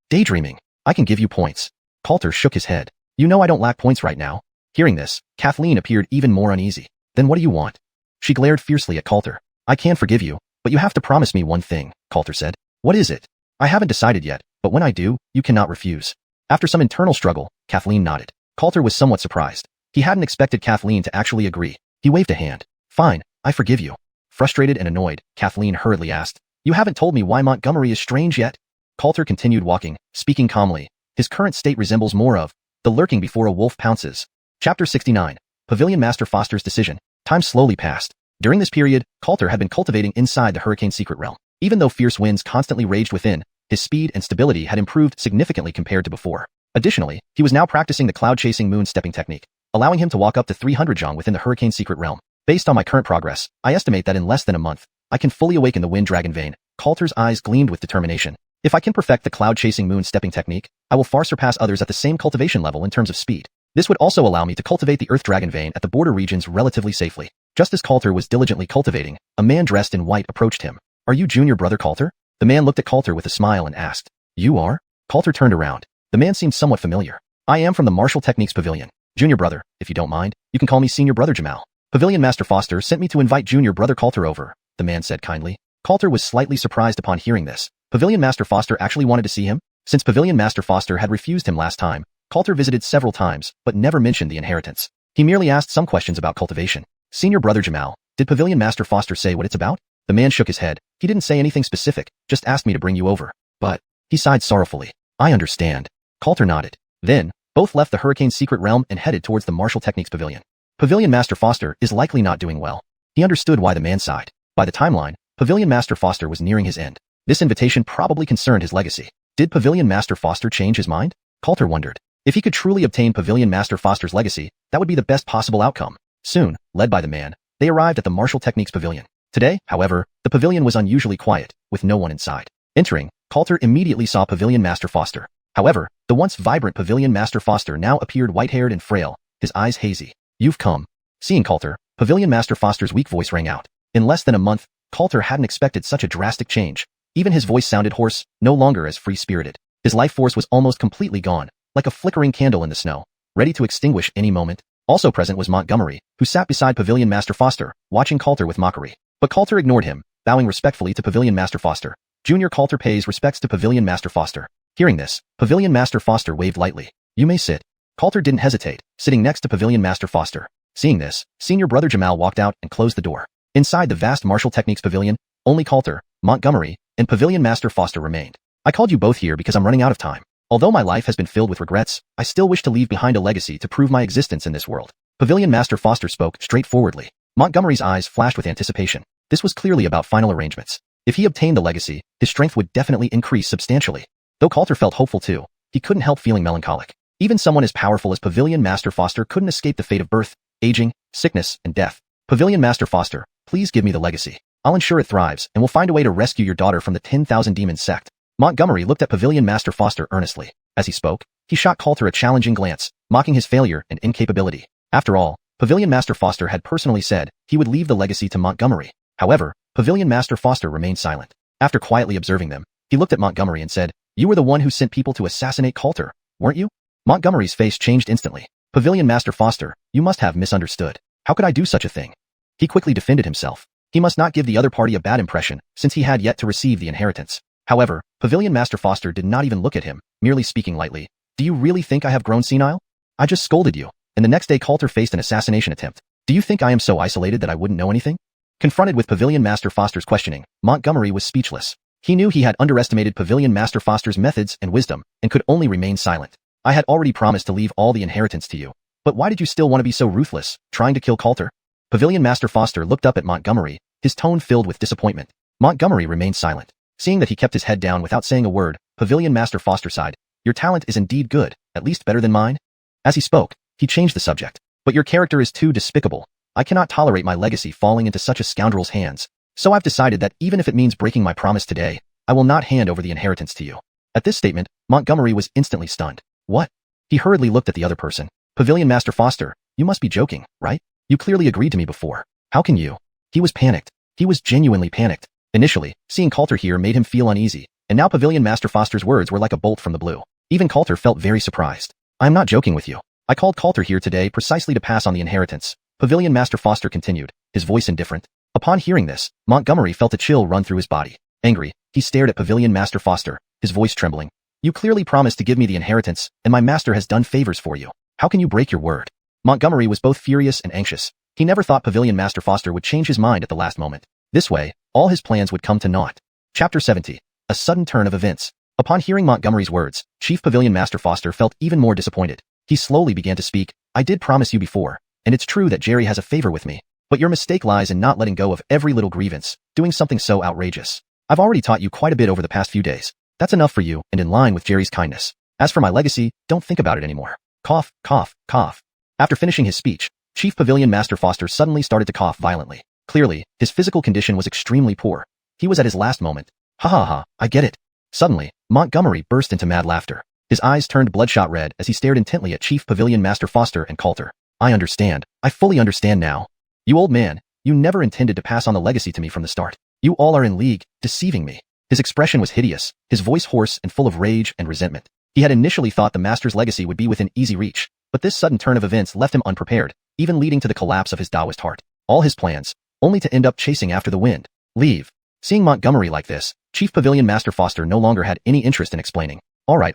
Daydreaming. I can give you points. Coulter shook his head. You know I don't lack points right now. Hearing this, Kathleen appeared even more uneasy. Then what do you want? She glared fiercely at Coulter. I can forgive you, but you have to promise me one thing, Coulter said. What is it? I haven't decided yet, but when I do, you cannot refuse. After some internal struggle, Kathleen nodded. Coulter was somewhat surprised. He hadn't expected Kathleen to actually agree. He waved a hand. Fine, I forgive you. Frustrated and annoyed, Kathleen hurriedly asked. You haven't told me why Montgomery is strange yet? Coulter continued walking, speaking calmly. His current state resembles more of the lurking before a wolf pounces. Chapter 69. Pavilion Master Foster's decision. Time slowly passed. During this period, Coulter had been cultivating inside the Hurricane's secret realm. Even though fierce winds constantly raged within, his speed and stability had improved significantly compared to before. Additionally, he was now practicing the cloud-chasing moon-stepping technique, allowing him to walk up to 300 jong within the Hurricane's secret realm. Based on my current progress, I estimate that in less than a month, I can fully awaken the Wind Dragon Vein. Coulter's eyes gleamed with determination. If I can perfect the cloud-chasing moon-stepping technique, I will far surpass others at the same cultivation level in terms of speed. This would also allow me to cultivate the Earth Dragon Vein at the border regions relatively safely. Just as Coulter was diligently cultivating, a man dressed in white approached him. Are you junior brother Coulter? The man looked at Coulter with a smile and asked. You are? Coulter turned around. The man seemed somewhat familiar. I am from the Martial Techniques Pavilion. Junior brother, if you don't mind, you can call me senior brother Jamal. Pavilion Master Foster sent me to invite junior brother Coulter over, the man said kindly. Coulter was slightly surprised upon hearing this. Pavilion Master Foster actually wanted to see him? Since Pavilion Master Foster had refused him last time, Coulter visited several times, but never mentioned the inheritance. He merely asked some questions about cultivation. Senior brother Jamal, did Pavilion Master Foster say what it's about? The man shook his head. He didn't say anything specific, just asked me to bring you over. But, he sighed sorrowfully. I understand. Coulter nodded. Then, both left the Hurricane's secret realm and headed towards the Martial Techniques Pavilion. Pavilion Master Foster is likely not doing well. He understood why the man sighed. By the timeline, Pavilion Master Foster was nearing his end. This invitation probably concerned his legacy. Did Pavilion Master Foster change his mind? Coulter wondered. If he could truly obtain Pavilion Master Foster's legacy, that would be the best possible outcome. Soon, led by the man, they arrived at the Martial Techniques Pavilion. Today, however, the pavilion was unusually quiet, with no one inside. Entering, Coulter immediately saw Pavilion Master Foster. However, the once vibrant Pavilion Master Foster now appeared white-haired and frail, his eyes hazy. You've come. Seeing Coulter, Pavilion Master Foster's weak voice rang out. In less than a month, Coulter hadn't expected such a drastic change. Even his voice sounded hoarse, no longer as free-spirited. His life force was almost completely gone, like a flickering candle in the snow, ready to extinguish any moment. Also present was Montgomery, who sat beside Pavilion Master Foster, watching Coulter with mockery. But Coulter ignored him, bowing respectfully to Pavilion Master Foster. Junior Coulter pays respects to Pavilion Master Foster. Hearing this, Pavilion Master Foster waved lightly. You may sit. Coulter didn't hesitate, sitting next to Pavilion Master Foster. Seeing this, senior brother Jamal walked out and closed the door. Inside the vast Martial Techniques Pavilion, only Coulter, Montgomery, and Pavilion Master Foster remained. I called you both here because I'm running out of time. Although my life has been filled with regrets, I still wish to leave behind a legacy to prove my existence in this world. Pavilion Master Foster spoke straightforwardly. Montgomery's eyes flashed with anticipation. This was clearly about final arrangements. If he obtained the legacy, his strength would definitely increase substantially. Though Coulter felt hopeful too, he couldn't help feeling melancholic. Even someone as powerful as Pavilion Master Foster couldn't escape the fate of birth, aging, sickness, and death. Pavilion Master Foster, please give me the legacy. I'll ensure it thrives and will find a way to rescue your daughter from the 10,000 Demon sect. Montgomery looked at Pavilion Master Foster earnestly. As he spoke, he shot Coulter a challenging glance, mocking his failure and incapability. After all, Pavilion Master Foster had personally said he would leave the legacy to Montgomery. However, Pavilion Master Foster remained silent. After quietly observing them, he looked at Montgomery and said, You were the one who sent people to assassinate Coulter, weren't you? Montgomery's face changed instantly. Pavilion Master Foster, you must have misunderstood. How could I do such a thing? He quickly defended himself. He must not give the other party a bad impression, since he had yet to receive the inheritance. However, Pavilion Master Foster did not even look at him, merely speaking lightly. Do you really think I have grown senile? I just scolded you, and the next day Coulter faced an assassination attempt. Do you think I am so isolated that I wouldn't know anything? Confronted with Pavilion Master Foster's questioning, Montgomery was speechless. He knew he had underestimated Pavilion Master Foster's methods and wisdom, and could only remain silent. I had already promised to leave all the inheritance to you. But why did you still want to be so ruthless, trying to kill Coulter? Pavilion Master Foster looked up at Montgomery, his tone filled with disappointment. Montgomery remained silent. Seeing that he kept his head down without saying a word, Pavilion Master Foster sighed. Your talent is indeed good, at least better than mine. As he spoke, he changed the subject. But your character is too despicable. I cannot tolerate my legacy falling into such a scoundrel's hands. So I've decided that even if it means breaking my promise today, I will not hand over the inheritance to you. At this statement, Montgomery was instantly stunned. What? He hurriedly looked at the other person. Pavilion Master Foster, you must be joking, right? You clearly agreed to me before. How can you? He was panicked. He was genuinely panicked. Initially, seeing Coulter here made him feel uneasy, and now Pavilion Master Foster's words were like a bolt from the blue. Even Coulter felt very surprised. I am not joking with you. I called Coulter here today precisely to pass on the inheritance. Pavilion Master Foster continued, his voice indifferent. Upon hearing this, Montgomery felt a chill run through his body. Angry, he stared at Pavilion Master Foster, his voice trembling. You clearly promised to give me the inheritance, and my master has done favors for you. How can you break your word? Montgomery was both furious and anxious. He never thought Pavilion Master Foster would change his mind at the last moment. This way, all his plans would come to naught. Chapter 70. A sudden turn of events. Upon hearing Montgomery's words, Chief Pavilion Master Foster felt even more disappointed. He slowly began to speak. I did promise you before, and it's true that Jerry has a favor with me, but your mistake lies in not letting go of every little grievance, doing something so outrageous. I've already taught you quite a bit over the past few days. That's enough for you, and in line with Jerry's kindness. As for my legacy, don't think about it anymore. Cough, cough, cough. After finishing his speech, Chief Pavilion Master Foster suddenly started to cough violently. Clearly, his physical condition was extremely poor. He was at his last moment. Ha ha ha, I get it. Suddenly, Montgomery burst into mad laughter. His eyes turned bloodshot red as he stared intently at Chief Pavilion Master Foster and Coulter. I understand. I fully understand now. You old man, you never intended to pass on the legacy to me from the start. You all are in league, deceiving me. His expression was hideous, his voice hoarse and full of rage and resentment. He had initially thought the master's legacy would be within easy reach, but this sudden turn of events left him unprepared, even leading to the collapse of his Taoist heart. All his plans, only to end up chasing after the wind. Leave. Seeing Montgomery like this, Chief Pavilion Master Foster no longer had any interest in explaining. All right,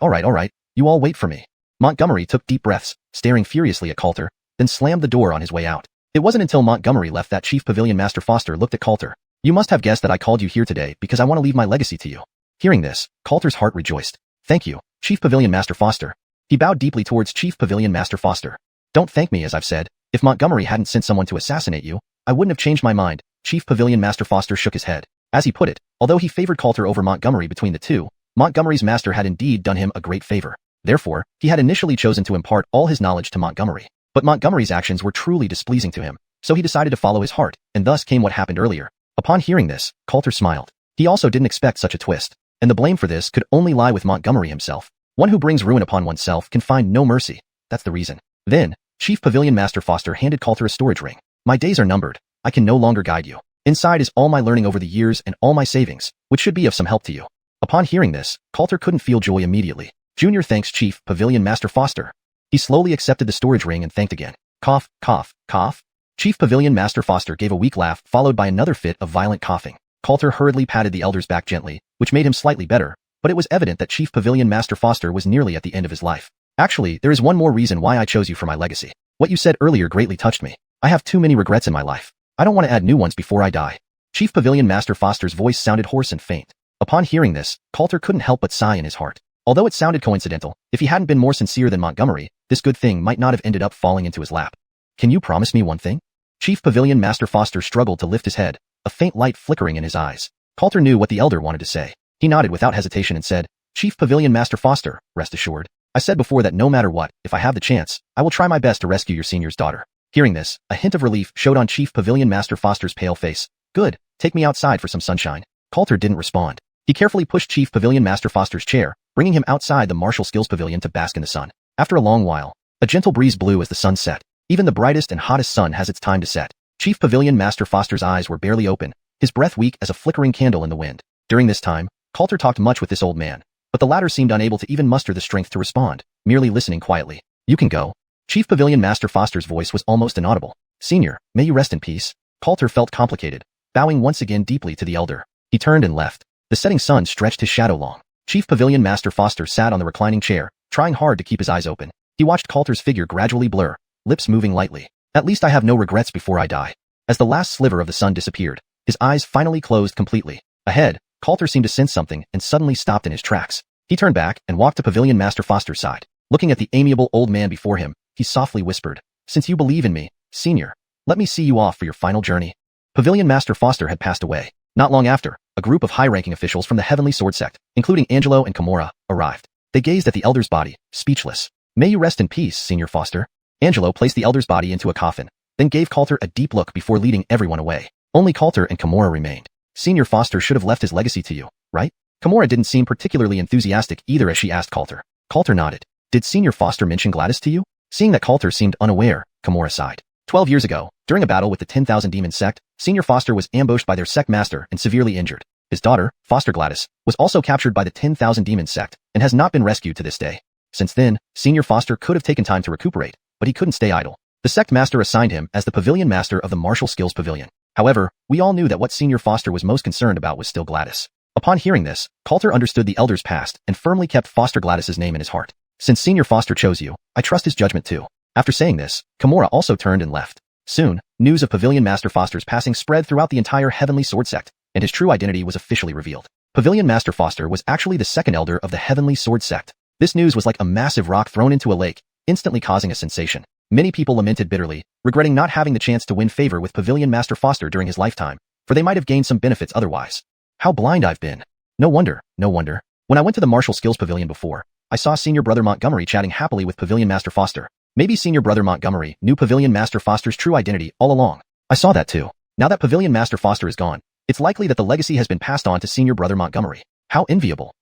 you all wait for me. Montgomery took deep breaths, staring furiously at Coulter, then slammed the door on his way out. It wasn't until Montgomery left that Chief Pavilion Master Foster looked at Coulter. You must have guessed that I called you here today because I want to leave my legacy to you. Hearing this, Coulter's heart rejoiced. Thank you, Chief Pavilion Master Foster. He bowed deeply towards Chief Pavilion Master Foster. Don't thank me, as I've said. If Montgomery hadn't sent someone to assassinate you, I wouldn't have changed my mind. Chief Pavilion Master Foster shook his head. As he put it, although he favored Coulter over Montgomery between the two, Montgomery's master had indeed done him a great favor. Therefore, he had initially chosen to impart all his knowledge to Montgomery. But Montgomery's actions were truly displeasing to him, so he decided to follow his heart, and thus came what happened earlier. Upon hearing this, Coulter smiled. He also didn't expect such a twist, and the blame for this could only lie with Montgomery himself. One who brings ruin upon oneself can find no mercy. That's the reason. Then, Chief Pavilion Master Foster handed Coulter a storage ring. My days are numbered. I can no longer guide you. Inside is all my learning over the years and all my savings, which should be of some help to you. Upon hearing this, Coulter couldn't feel joy immediately. Junior thanks Chief Pavilion Master Foster. He slowly accepted the storage ring and thanked again. Cough, cough, cough. Chief Pavilion Master Foster gave a weak laugh followed by another fit of violent coughing. Coulter hurriedly patted the elder's back gently, which made him slightly better, but it was evident that Chief Pavilion Master Foster was nearly at the end of his life. Actually, there is one more reason why I chose you for my legacy. What you said earlier greatly touched me. I have too many regrets in my life. I don't want to add new ones before I die. Chief Pavilion Master Foster's voice sounded hoarse and faint. Upon hearing this, Coulter couldn't help but sigh in his heart. Although it sounded coincidental, if he hadn't been more sincere than Montgomery, this good thing might not have ended up falling into his lap. Can you promise me one thing? Chief Pavilion Master Foster struggled to lift his head, a faint light flickering in his eyes. Coulter knew what the elder wanted to say. He nodded without hesitation and said, Chief Pavilion Master Foster, rest assured. I said before that no matter what, if I have the chance, I will try my best to rescue your senior's daughter. Hearing this, a hint of relief showed on Chief Pavilion Master Foster's pale face. Good, take me outside for some sunshine. Coulter didn't respond. He carefully pushed Chief Pavilion Master Foster's chair, bringing him outside the Martial Skills Pavilion to bask in the sun. After a long while, a gentle breeze blew as the sun set. Even the brightest and hottest sun has its time to set. Chief Pavilion Master Foster's eyes were barely open, his breath weak as a flickering candle in the wind. During this time, Coulter talked much with this old man. but the latter seemed unable to even muster the strength to respond, merely listening quietly. You can go. Chief Pavilion Master Foster's voice was almost inaudible. Senior, may you rest in peace. Coulter felt complicated, bowing once again deeply to the elder. He turned and left. The setting sun stretched his shadow long. Chief Pavilion Master Foster sat on the reclining chair, trying hard to keep his eyes open. He watched Coulter's figure gradually blur, lips moving lightly. At least I have no regrets before I die. As the last sliver of the sun disappeared, his eyes finally closed completely. Ahead, Coulter seemed to sense something and suddenly stopped in his tracks. He turned back and walked to Pavilion Master Foster's side. Looking at the amiable old man before him, he softly whispered, "Since you believe in me, Senior, let me see you off for your final journey." Pavilion Master Foster had passed away. Not long after, a group of high-ranking officials from the Heavenly Sword Sect, including Angelo and Kimura, arrived. They gazed at the elder's body, speechless. "May you rest in peace, Senior Foster." Angelo placed the elder's body into a coffin, then gave Coulter a deep look before leading everyone away. Only Coulter and Kimura remained. "Senior Foster should have left his legacy to you, right?" Kimura didn't seem particularly enthusiastic either as she asked Coulter. Coulter nodded. "Did Senior Foster mention Gladys to you?" Seeing that Coulter seemed unaware, Kimura sighed. 12 years ago, during a battle with the 10,000 Demon Sect, Senior Foster was ambushed by their sect master and severely injured. His daughter, Foster Gladys, was also captured by the 10,000 Demon Sect and has not been rescued to this day. Since then, Senior Foster could have taken time to recuperate, but he couldn't stay idle. The sect master assigned him as the pavilion master of the Martial Skills Pavilion. However, we all knew that what Senior Foster was most concerned about was still Gladys. Upon hearing this, Coulter understood the elder's past and firmly kept Foster Gladys's name in his heart. "Since Senior Foster chose you, I trust his judgment too." After saying this, Kimura also turned and left. Soon, news of Pavilion Master Foster's passing spread throughout the entire Heavenly Sword Sect, and his true identity was officially revealed. Pavilion Master Foster was actually the second elder of the Heavenly Sword Sect. This news was like a massive rock thrown into a lake, instantly causing a sensation. Many people lamented bitterly, regretting not having the chance to win favor with Pavilion Master Foster during his lifetime, for they might have gained some benefits otherwise. How blind I've been. No wonder. When I went to the Martial Skills Pavilion before, I saw Senior Brother Montgomery chatting happily with Pavilion Master Foster. Maybe Senior Brother Montgomery knew Pavilion Master Foster's true identity all along. I saw that too. Now that Pavilion Master Foster is gone, it's likely that the legacy has been passed on to Senior Brother Montgomery. How enviable.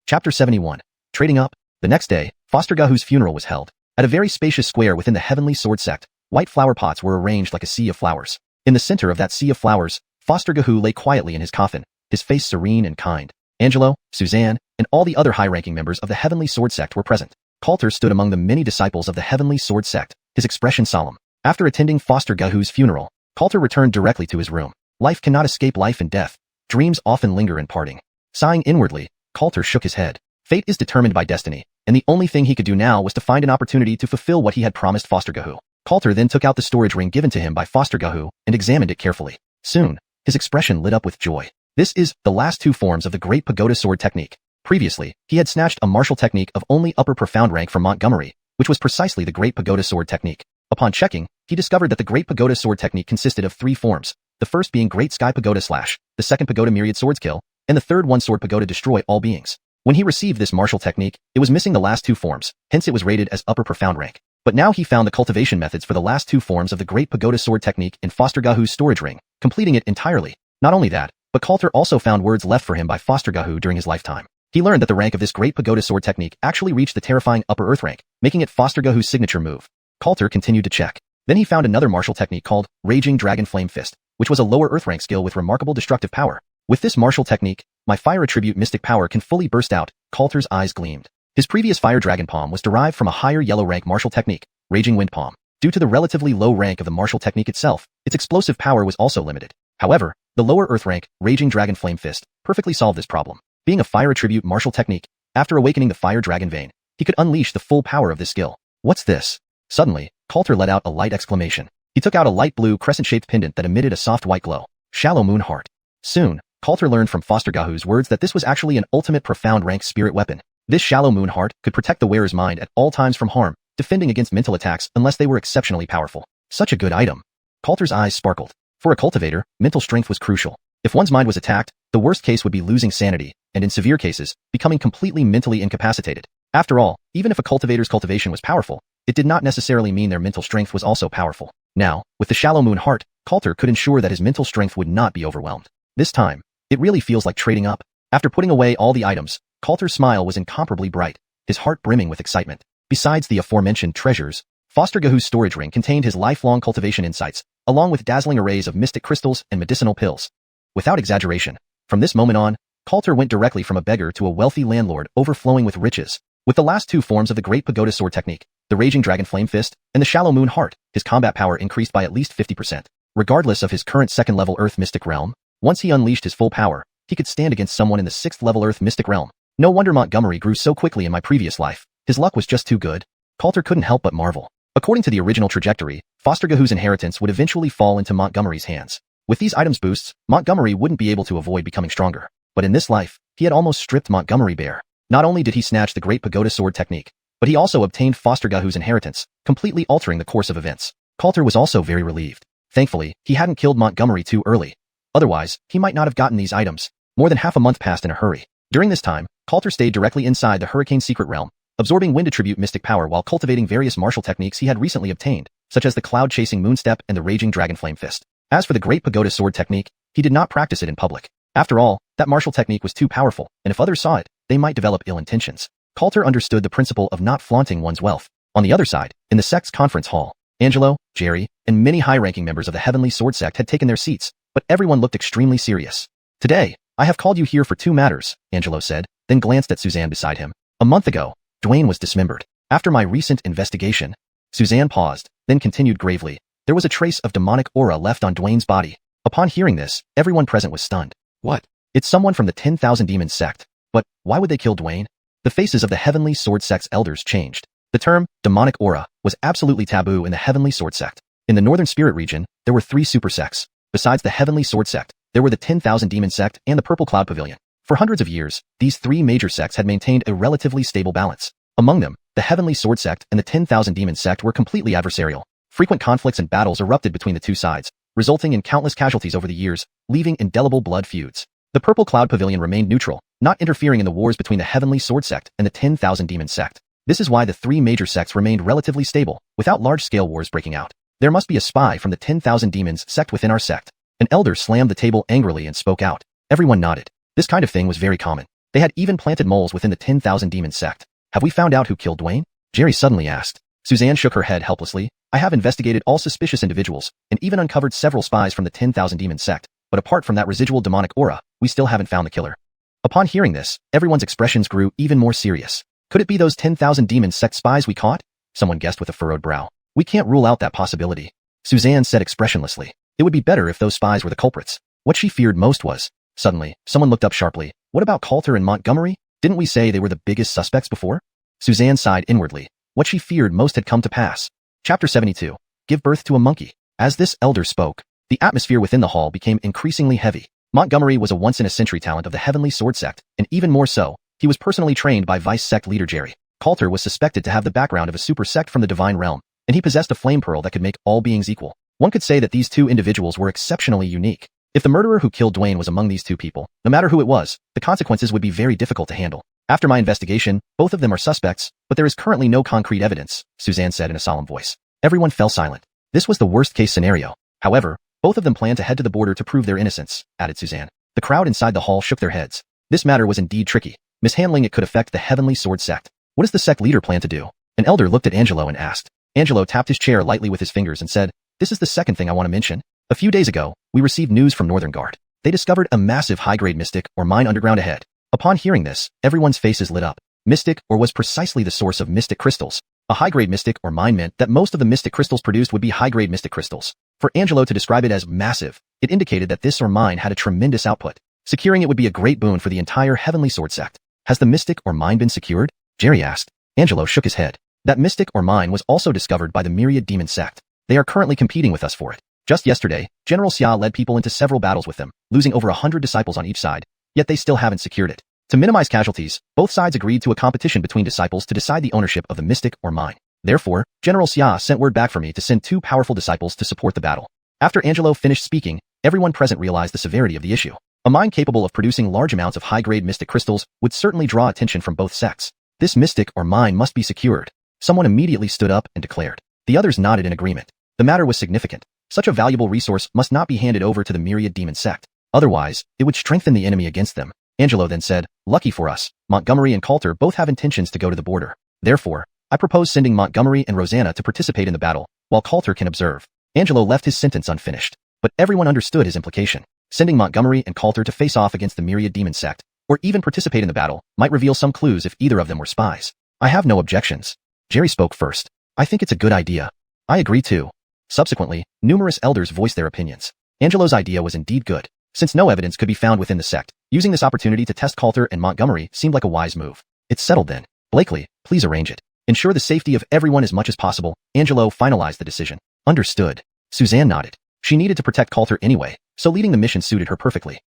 Chapter 71. Trading Up. The next day, Foster Gahu's funeral was held. At a very spacious square within the Heavenly Sword Sect, white flower pots were arranged like a sea of flowers. In the center of that sea of flowers, Foster Gahu lay quietly in his coffin, his face serene and kind. Angelo, Suzanne, and all the other high-ranking members of the Heavenly Sword Sect were present. Coulter stood among the many disciples of the Heavenly Sword Sect, his expression solemn. After attending Foster Gahu's funeral, Coulter returned directly to his room. Life cannot escape life and death. Dreams often linger in parting. Sighing inwardly, Coulter shook his head. Fate is determined by destiny, and the only thing he could do now was to find an opportunity to fulfill what he had promised Foster Gahu. Coulter then took out the storage ring given to him by Foster Gahu and examined it carefully. Soon, his expression lit up with joy. This is the last two forms of the Great Pagoda Sword technique. Previously, he had snatched a martial technique of only upper profound rank from Montgomery, which was precisely the Great Pagoda Sword technique. Upon checking, he discovered that the Great Pagoda Sword technique consisted of 3 forms, the first being Great Sky Pagoda Slash, the second Pagoda Myriad Swords Kill, and the third One Sword Pagoda Destroy All Beings. When he received this martial technique, it was missing the last 2 forms, hence it was rated as upper profound rank. But now he found the cultivation methods for the last 2 forms of the Great Pagoda Sword technique in Foster Gahu's storage ring, completing it entirely. Not only that, but Coulter also found words left for him by Foster Gahu during his lifetime. He learned that the rank of this Great Pagoda Sword technique actually reached the terrifying Upper Earth rank, making it Foster Gahu's signature move. Coulter continued to check. Then he found another martial technique called Raging Dragon Flame Fist, which was a lower Earth rank skill with remarkable destructive power. With this martial technique, my fire attribute mystic power can fully burst out. Coulter's eyes gleamed. His previous Fire Dragon Palm was derived from a higher yellow rank martial technique, Raging Wind Palm. Due to the relatively low rank of the martial technique itself, its explosive power was also limited. However, the lower Earth rank, Raging Dragon Flame Fist, perfectly solved this problem. Being a fire attribute martial technique, after awakening the Fire Dragon Vein, he could unleash the full power of this skill. What's this? Suddenly, Coulter let out a light exclamation. He took out a light blue crescent-shaped pendant that emitted a soft white glow. Shallow Moon Heart. Soon, Coulter learned from Foster Gahu's words that this was actually an ultimate profound rank spirit weapon. This Shallow Moon Heart could protect the wearer's mind at all times from harm, defending against mental attacks unless they were exceptionally powerful. Such a good item. Coulter's eyes sparkled. For a cultivator, mental strength was crucial. If one's mind was attacked, the worst case would be losing sanity, and in severe cases, becoming completely mentally incapacitated. After all, even if a cultivator's cultivation was powerful, it did not necessarily mean their mental strength was also powerful. Now, with the Shallow Moon Heart, Coulter could ensure that his mental strength would not be overwhelmed. This time, it really feels like trading up. After putting away all the items, Coulter's smile was incomparably bright, his heart brimming with excitement. Besides the aforementioned treasures, Foster Gahu's storage ring contained his lifelong cultivation insights, along with dazzling arrays of mystic crystals and medicinal pills. Without exaggeration, from this moment on, Coulter went directly from a beggar to a wealthy landlord overflowing with riches. With the last two forms of the Great Pagoda Sword technique, the Raging Dragon Flame Fist and the Shallow Moon Heart, his combat power increased by at least 50%. Regardless of his current second-level Earth Mystic Realm, once he unleashed his full power, he could stand against someone in the 6th-level Earth Mystic Realm. No wonder Montgomery grew so quickly in my previous life. His luck was just too good. Coulter couldn't help but marvel. According to the original trajectory, Foster Gahu's inheritance would eventually fall into Montgomery's hands. With these items boosts, Montgomery wouldn't be able to avoid becoming stronger. But in this life, he had almost stripped Montgomery bare. Not only did he snatch the Great Pagoda Sword technique, but he also obtained Foster Gahu's inheritance, completely altering the course of events. Coulter was also very relieved. Thankfully, he hadn't killed Montgomery too early. Otherwise, he might not have gotten these items. More than half a month passed in a hurry. During this time, Coulter stayed directly inside the Hurricane Secret Realm, absorbing wind attribute mystic power while cultivating various martial techniques he had recently obtained, such as the cloud-chasing moonstep and the Raging Dragon Flame Fist. As for the Great Pagoda Sword technique, he did not practice it in public. After all, that martial technique was too powerful, and if others saw it, they might develop ill intentions. Coulter understood the principle of not flaunting one's wealth. On the other side, in the sect's conference hall, Angelo, Jerry, and many high-ranking members of the Heavenly Sword sect had taken their seats, but everyone looked extremely serious. Today, I have called you here for two matters, Angelo said, then glanced at Suzanne beside him. A month ago, Dwayne was dismembered. After my recent investigation, Suzanne paused, then continued gravely. There was a trace of demonic aura left on Dwayne's body. Upon hearing this, everyone present was stunned. What? It's someone from the 10,000 Demons sect. But why would they kill Dwayne? The faces of the Heavenly Sword sect's elders changed. The term, demonic aura, was absolutely taboo in the Heavenly Sword sect. In the Northern Spirit region, there were 3 super sects. Besides the Heavenly Sword sect, there were the 10,000 Demon sect and the Purple Cloud Pavilion. For hundreds of years, these 3 major sects had maintained a relatively stable balance. Among them, the Heavenly Sword sect and the 10,000 Demon sect were completely adversarial. Frequent conflicts and battles erupted between the two sides, resulting in countless casualties over the years, leaving indelible blood feuds. The Purple Cloud Pavilion remained neutral, not interfering in the wars between the Heavenly Sword sect and the 10,000 Demon sect. This is why the 3 major sects remained relatively stable, without large-scale wars breaking out. There must be a spy from the 10,000 Demons sect within our sect. An elder slammed the table angrily and spoke out. Everyone nodded. This kind of thing was very common. They had even planted moles within the 10,000 Demon sect. Have we found out who killed Dwayne? Jerry suddenly asked. Suzanne shook her head helplessly. I have investigated all suspicious individuals, and even uncovered several spies from the 10,000 Demon sect, but apart from that residual demonic aura, we still haven't found the killer. Upon hearing this, everyone's expressions grew even more serious. Could it be those 10,000 Demon sect spies we caught? Someone guessed with a furrowed brow. We can't rule out that possibility. Suzanne said expressionlessly. It would be better if those spies were the culprits. What she feared most was... Suddenly, someone looked up sharply. What about Coulter and Montgomery? Didn't we say they were the biggest suspects before? Suzanne sighed inwardly. What she feared most had come to pass. Chapter 72. Give birth to a monkey. As this elder spoke, the atmosphere within the hall became increasingly heavy. Montgomery was a once-in-a-century talent of the Heavenly Sword sect, and even more so, he was personally trained by Vice Sect leader Jerry. Coulter was suspected to have the background of a super sect from the Divine Realm, and he possessed a flame pearl that could make all beings equal. One could say that these two individuals were exceptionally unique. If the murderer who killed Dwayne was among these two people, no matter who it was, the consequences would be very difficult to handle. After my investigation, both of them are suspects, but there is currently no concrete evidence, Suzanne said in a solemn voice. Everyone fell silent. This was the worst-case scenario. However, both of them planned to head to the border to prove their innocence, added Suzanne. The crowd inside the hall shook their heads. This matter was indeed tricky. Mishandling it could affect the Heavenly Sword sect. What does the sect leader plan to do? An elder looked at Angelo and asked. Angelo tapped his chair lightly with his fingers and said, This is the second thing I want to mention. A few days ago, we received news from Northern Guard. They discovered a massive high-grade mystic or mine underground ahead. Upon hearing this, everyone's faces lit up. Mystic or was precisely the source of mystic crystals. A high-grade mystic or mine meant that most of the mystic crystals produced would be high-grade mystic crystals. For Angelo to describe it as massive, it indicated that this or mine had a tremendous output. Securing it would be a great boon for the entire Heavenly Sword sect. Has the mystic or mine been secured? Jerry asked. Angelo shook his head. That mystic or mine was also discovered by the Myriad Demon sect. They are currently competing with us for it. Just yesterday, General Xia led people into several battles with them, losing over 100 disciples on each side, yet they still haven't secured it. To minimize casualties, both sides agreed to a competition between disciples to decide the ownership of the mystic or mine. Therefore, General Xia sent word back for me to send 2 powerful disciples to support the battle. After Angelo finished speaking, everyone present realized the severity of the issue. A mine capable of producing large amounts of high-grade mystic crystals would certainly draw attention from both sects. This mystic or mine must be secured. Someone immediately stood up and declared. The others nodded in agreement. The matter was significant. Such a valuable resource must not be handed over to the Myriad Demon sect. Otherwise, it would strengthen the enemy against them. Angelo then said, Lucky for us, Montgomery and Coulter both have intentions to go to the border. Therefore, I propose sending Montgomery and Rosanna to participate in the battle, while Coulter can observe. Angelo left his sentence unfinished. But everyone understood his implication. Sending Montgomery and Coulter to face off against the Myriad Demon sect or even participate in the battle, might reveal some clues if either of them were spies. I have no objections. Jerry spoke first. I think it's a good idea. I agree too. Subsequently, numerous elders voiced their opinions. Angelo's idea was indeed good. Since no evidence could be found within the sect, using this opportunity to test Coulter and Montgomery seemed like a wise move. It's settled then. Blakely, please arrange it. Ensure the safety of everyone as much as possible. Angelo finalized the decision. Understood. Suzanne nodded. She needed to protect Coulter anyway, so leading the mission suited her perfectly.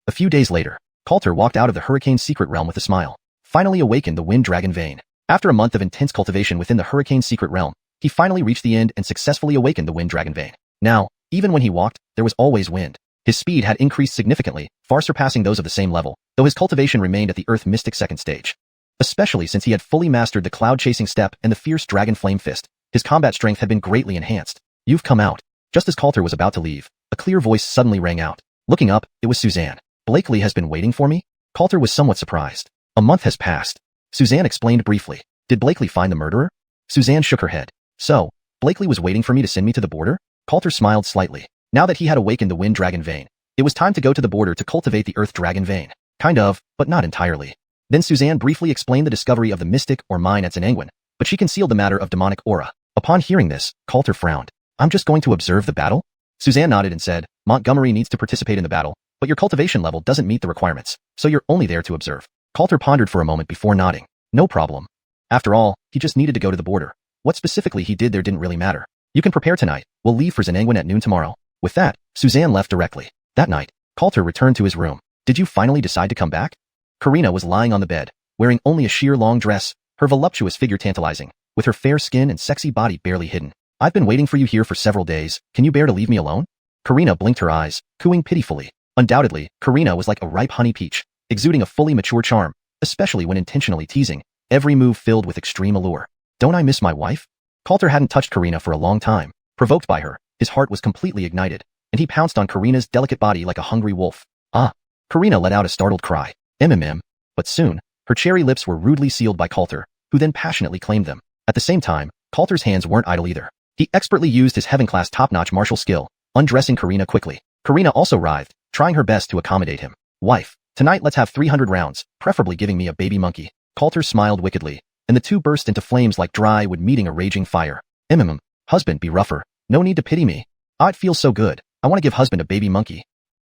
A few days later, Coulter walked out of the Hurricane's secret realm with a smile. Finally awakened the Wind Dragon vein. After a month of intense cultivation within the Hurricane's secret realm, he finally reached the end and successfully awakened the Wind Dragon vein. Now, even when he walked, there was always wind. His speed had increased significantly, far surpassing those of the same level, though his cultivation remained at the Earth Mystic second stage. Especially since he had fully mastered the cloud-chasing step and the fierce dragon flame fist, his combat strength had been greatly enhanced. You've come out. Just as Coulter was about to leave, a clear voice suddenly rang out. Looking up, it was Suzanne. Blakely has been waiting for me? Coulter was somewhat surprised. A month has passed. Suzanne explained briefly. Did Blakely find the murderer? Suzanne shook her head. So, Blakely was waiting for me to send me to the border? Coulter smiled slightly. Now that he had awakened the Wind Dragon vein, it was time to go to the border to cultivate the Earth Dragon vein. Kind of, but not entirely. Then Suzanne briefly explained the discovery of the mystic or mine at Zenangwan, but she concealed the matter of demonic aura. Upon hearing this, Coulter frowned. I'm just going to observe the battle? Suzanne nodded and said, Montgomery needs to participate in the battle, but your cultivation level doesn't meet the requirements, so you're only there to observe. Coulter pondered for a moment before nodding. No problem. After all, he just needed to go to the border. What specifically he did there didn't really matter. You can prepare tonight. We'll leave for Zenangwan at noon tomorrow. With that, Suzanne left directly. That night, Coulter returned to his room. Did you finally decide to come back? Karina was lying on the bed, wearing only a sheer long dress, her voluptuous figure tantalizing, with her fair skin and sexy body barely hidden. I've been waiting for you here for several days. Can you bear to leave me alone? Karina blinked her eyes, cooing pitifully. Undoubtedly, Karina was like a ripe honey peach, exuding a fully mature charm, especially when intentionally teasing, every move filled with extreme allure. Don't I miss my wife? Coulter hadn't touched Karina for a long time. Provoked by her, his heart was completely ignited, and he pounced on Karina's delicate body like a hungry wolf. Ah! Karina let out a startled cry. But soon, her cherry lips were rudely sealed by Coulter, who then passionately claimed them. At the same time, Coulter's hands weren't idle either. He expertly used his heaven-class top-notch martial skill, undressing Karina quickly. Karina also writhed, trying her best to accommodate him. Wife, tonight let's have 300 rounds, preferably giving me a baby monkey. Coulter smiled wickedly, and the two burst into flames like dry wood meeting a raging fire. Husband, be rougher. No need to pity me. Ah, it feels so good. I want to give husband a baby monkey.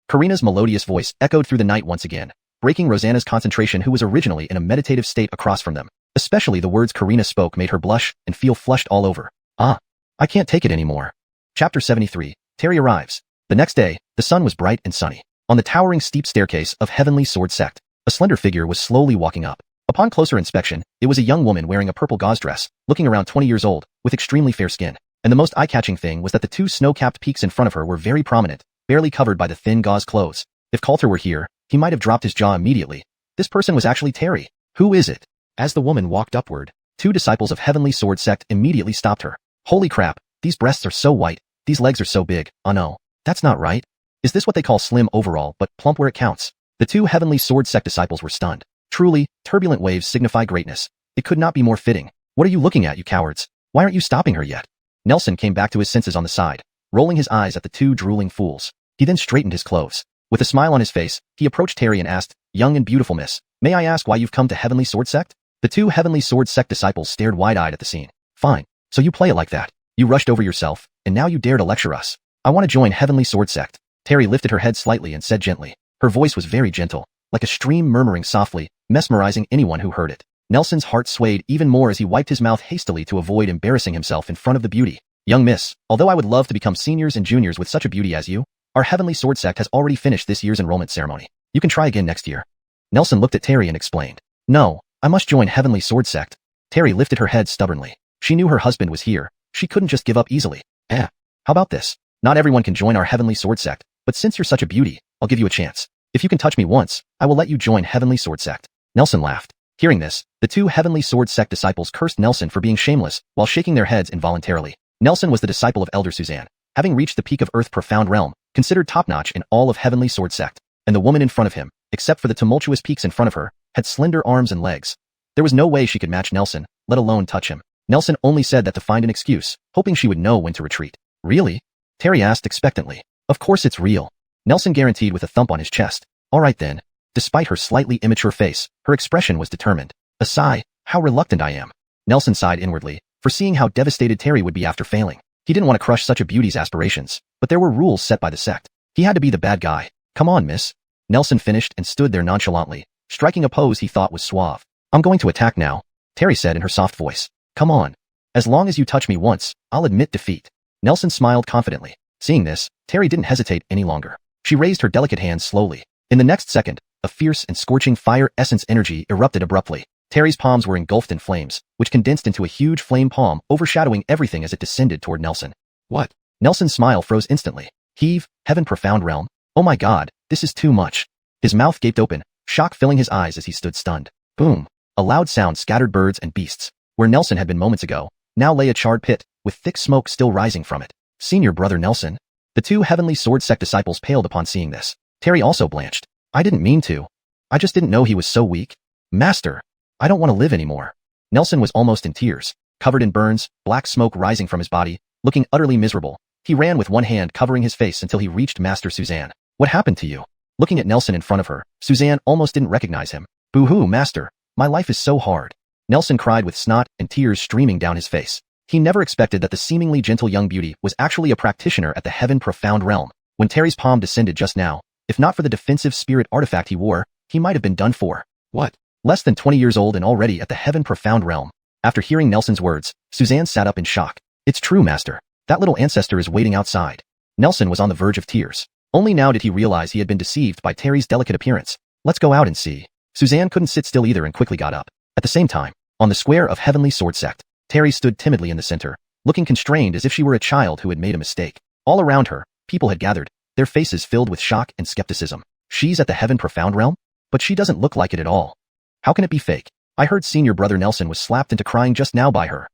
Karina's melodious voice echoed through the night once again, breaking Rosanna's concentration, who was originally in a meditative state across from them. Especially the words Karina spoke made her blush and feel flushed all over. Ah, I can't take it anymore. Chapter 73. Terry arrives. The next day, the sun was bright and sunny. On the towering steep staircase of Heavenly Sword Sect, a slender figure was slowly walking up. Upon closer inspection, it was a young woman wearing a purple gauze dress, looking around 20 years old, with extremely fair skin. And the most eye-catching thing was that the two snow-capped peaks in front of her were very prominent, barely covered by the thin gauze clothes. If Coulter were here, he might have dropped his jaw immediately. This person was actually Terry. Who is it? As the woman walked upward, two disciples of Heavenly Sword Sect immediately stopped her. Holy crap, these breasts are so white, these legs are so big. Oh no, that's not right. Is this what they call slim overall but plump where it counts? The two Heavenly Sword Sect disciples were stunned. Truly, turbulent waves signify greatness. It could not be more fitting. What are you looking at, you cowards? Why aren't you stopping her yet? Nelson came back to his senses on the side, rolling his eyes at the two drooling fools. He then straightened his clothes. With a smile on his face, he approached Terry and asked, Young and beautiful miss, may I ask why you've come to Heavenly Sword Sect? The two Heavenly Sword Sect disciples stared wide-eyed at the scene. Fine. So you play it like that. You rushed over yourself, and now you dare to lecture us. I want to join Heavenly Sword Sect. Terry lifted her head slightly and said gently. Her voice was very gentle, like a stream murmuring softly, mesmerizing anyone who heard it. Nelson's heart swayed even more as he wiped his mouth hastily to avoid embarrassing himself in front of the beauty. Young miss, although I would love to become seniors and juniors with such a beauty as you, our Heavenly Sword Sect has already finished this year's enrollment ceremony. You can try again next year. Nelson looked at Terry and explained. No, I must join Heavenly Sword Sect. Terry lifted her head stubbornly. She knew her husband was here. She couldn't just give up easily. How about this? Not everyone can join our Heavenly Sword Sect, but since you're such a beauty, I'll give you a chance. If you can touch me once, I will let you join Heavenly Sword Sect. Nelson laughed. Hearing this, the two Heavenly Sword Sect disciples cursed Nelson for being shameless while shaking their heads involuntarily. Nelson was the disciple of Elder Suzanne, having reached the peak of Earth Profound Realm, considered top-notch in all of Heavenly Sword Sect, and the woman in front of him, except for the tumultuous peaks in front of her, had slender arms and legs. There was no way she could match Nelson, let alone touch him. Nelson only said that to find an excuse, hoping she would know when to retreat. Really? Terry asked expectantly. Of course it's real. Nelson guaranteed with a thump on his chest. All right then. Despite her slightly immature face, her expression was determined. A sigh, how reluctant I am. Nelson sighed inwardly, foreseeing how devastated Terry would be after failing. He didn't want to crush such a beauty's aspirations, but there were rules set by the sect. He had to be the bad guy. Come on, miss. Nelson finished and stood there nonchalantly, striking a pose he thought was suave. I'm going to attack now, Terry said in her soft voice. Come on. As long as you touch me once, I'll admit defeat. Nelson smiled confidently. Seeing this, Terry didn't hesitate any longer. She raised her delicate hands slowly. In the next second, a fierce and scorching fire essence energy erupted abruptly. Terry's palms were engulfed in flames, which condensed into a huge flame palm, overshadowing everything as it descended toward Nelson. What? Nelson's smile froze instantly. Heave, heaven profound realm. Oh my god, this is too much. His mouth gaped open, shock filling his eyes as he stood stunned. Boom. A loud sound scattered birds and beasts. Where Nelson had been moments ago, now lay a charred pit, with thick smoke still rising from it. Senior brother Nelson. The two Heavenly Sword Sect disciples paled upon seeing this. Terry also blanched. I didn't mean to. I just didn't know he was so weak. Master. I don't want to live anymore. Nelson was almost in tears, covered in burns, black smoke rising from his body, looking utterly miserable. He ran with one hand covering his face until he reached Master Suzanne. What happened to you? Looking at Nelson in front of her, Suzanne almost didn't recognize him. Boo-hoo, Master. My life is so hard. Nelson cried with snot and tears streaming down his face. He never expected that the seemingly gentle young beauty was actually a practitioner at the Heaven Profound Realm. When Terry's palm descended just now, if not for the defensive spirit artifact he wore, he might have been done for. What? Less than 20 years old and already at the Heaven Profound Realm. After hearing Nelson's words, Suzanne sat up in shock. It's true, Master. That little ancestor is waiting outside. Nelson was on the verge of tears. Only now did he realize he had been deceived by Terry's delicate appearance. Let's go out and see. Suzanne couldn't sit still either and quickly got up. At the same time, on the square of Heavenly Sword Sect, Terry stood timidly in the center, looking constrained as if she were a child who had made a mistake. All around her, people had gathered, their faces filled with shock and skepticism. She's at the Heaven Profound Realm? But she doesn't look like it at all. How can it be fake? I heard senior brother Nelson was slapped into crying just now by her.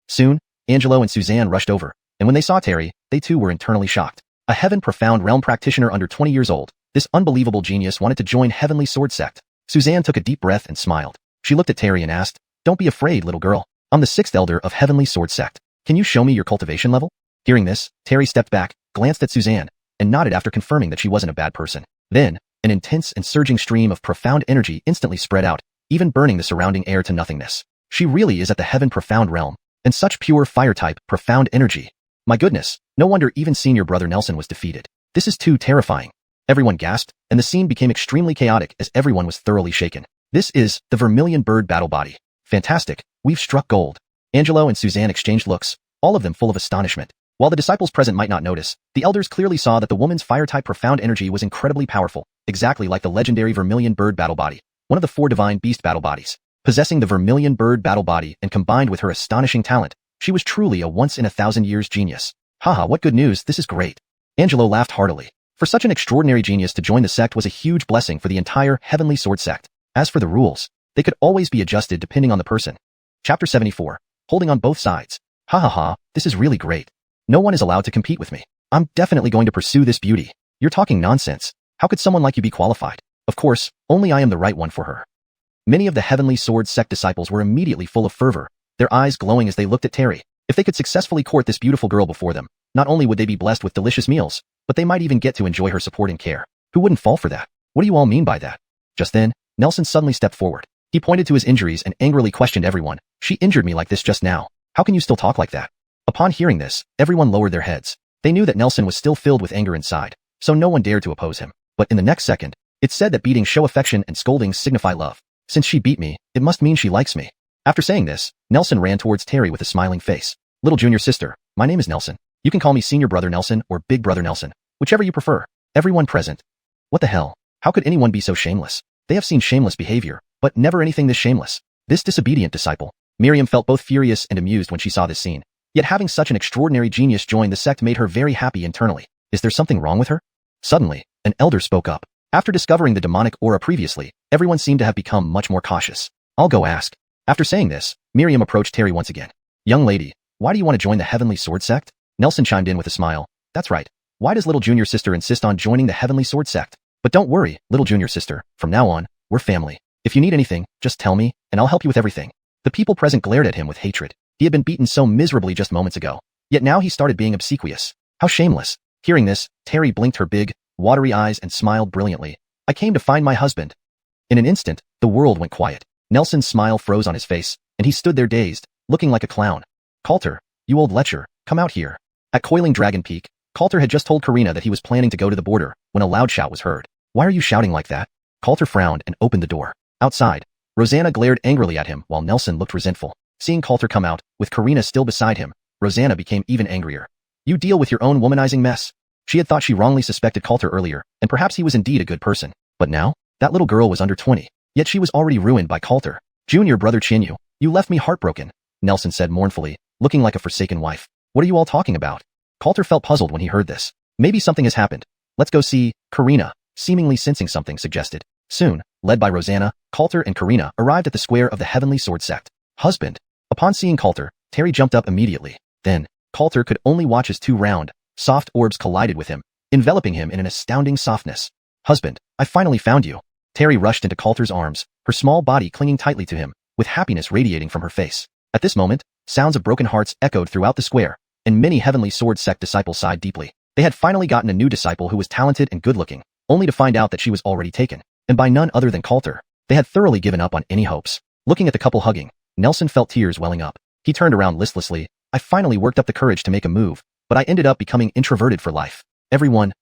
Soon, Angelo and Suzanne rushed over, and when they saw Terry, they too were internally shocked. A Heaven Profound Realm practitioner under 20 years old, this unbelievable genius wanted to join Heavenly Sword Sect. Suzanne took a deep breath and smiled. She looked at Terry and asked, Don't be afraid, little girl. I'm the 6th elder of Heavenly Sword Sect. Can you show me your cultivation level? Hearing this, Terry stepped back, glanced at Suzanne, and nodded after confirming that she wasn't a bad person. Then, an intense and surging stream of profound energy instantly spread out, even burning the surrounding air to nothingness. She really is at the Heaven Profound Realm, and such pure fire-type, profound energy. My goodness, no wonder even senior brother Nelson was defeated. This is too terrifying. Everyone gasped, and the scene became extremely chaotic as everyone was thoroughly shaken. This is the Vermilion Bird Battle Body. Fantastic, we've struck gold. Angelo and Suzanne exchanged looks, all of them full of astonishment. While the disciples present might not notice, the elders clearly saw that the woman's fire-type profound energy was incredibly powerful, exactly like the legendary Vermilion Bird Battle Body, one of the 4 divine beast battle bodies. Possessing the Vermilion Bird Battle Body and combined with her astonishing talent, she was truly a once-in-a-thousand-years genius. Haha, what good news, this is great. Angelo laughed heartily. For such an extraordinary genius to join the sect was a huge blessing for the entire Heavenly Sword Sect. As for the rules, they could always be adjusted depending on the person. Chapter 74. Holding on both sides. Ha ha ha, this is really great. No one is allowed to compete with me. I'm definitely going to pursue this beauty. You're talking nonsense. How could someone like you be qualified? Of course, only I am the right one for her. Many of the Heavenly Sword Sect disciples were immediately full of fervor, their eyes glowing as they looked at Terry. If they could successfully court this beautiful girl before them, not only would they be blessed with delicious meals, but they might even get to enjoy her support and care. Who wouldn't fall for that? What do you all mean by that? Just then, Nelson suddenly stepped forward. He pointed to his injuries and angrily questioned everyone. She injured me like this just now. How can you still talk like that? Upon hearing this, everyone lowered their heads. They knew that Nelson was still filled with anger inside, so no one dared to oppose him. But in the next second, it's said that beatings show affection and scoldings signify love. Since she beat me, it must mean she likes me. After saying this, Nelson ran towards Terry with a smiling face. Little junior sister, my name is Nelson. You can call me Senior Brother Nelson or Big Brother Nelson, whichever you prefer. Everyone present. What the hell? How could anyone be so shameless? They have seen shameless behavior, but never anything this shameless. This disobedient disciple. Miriam felt both furious and amused when she saw this scene. Yet having such an extraordinary genius join the sect made her very happy internally. Is there something wrong with her? Suddenly, an elder spoke up. After discovering the demonic aura previously, everyone seemed to have become much more cautious. I'll go ask. After saying this, Miriam approached Terry once again. Young lady, why do you want to join the Heavenly Sword Sect? Nelson chimed in with a smile. That's right. Why does little junior sister insist on joining the Heavenly Sword Sect? But don't worry, little junior sister, from now on, we're family. If you need anything, just tell me, and I'll help you with everything. The people present glared at him with hatred. He had been beaten so miserably just moments ago. Yet now he started being obsequious. How shameless. Hearing this, Terry blinked her big, watery eyes and smiled brilliantly. I came to find my husband. In an instant, the world went quiet. Nelson's smile froze on his face, and he stood there dazed, looking like a clown. Coulter, you old lecher, come out here. At Coiling Dragon Peak, Coulter had just told Karina that he was planning to go to the border when a loud shout was heard. Why are you shouting like that? Coulter frowned and opened the door. Outside, Rosanna glared angrily at him while Nelson looked resentful. Seeing Coulter come out, with Karina still beside him, Rosanna became even angrier. You deal with your own womanizing mess. She had thought she wrongly suspected Coulter earlier, and perhaps he was indeed a good person. But now, that little girl was under 20, yet she was already ruined by Coulter. Junior brother Chinyu, you left me heartbroken, Nelson said mournfully, looking like a forsaken wife. What are you all talking about? Coulter felt puzzled when he heard this. Maybe something has happened. Let's go see, Karina, seemingly sensing something, suggested. Soon, led by Rosanna, Coulter and Karina arrived at the square of the Heavenly Sword Sect. Husband. Upon seeing Coulter, Terry jumped up immediately. Then, Coulter could only watch as two round, soft orbs collided with him, enveloping him in an astounding softness. Husband, I finally found you. Terry rushed into Coulter's arms, her small body clinging tightly to him, with happiness radiating from her face. At this moment, sounds of broken hearts echoed throughout the square, and many Heavenly Sword Sect disciples sighed deeply. They had finally gotten a new disciple who was talented and good-looking, only to find out that she was already taken, and by none other than Coulter. They had thoroughly given up on any hopes. Looking at the couple hugging, Nelson felt tears welling up. He turned around listlessly. I finally worked up the courage to make a move, but I ended up becoming introverted for life. Everyone.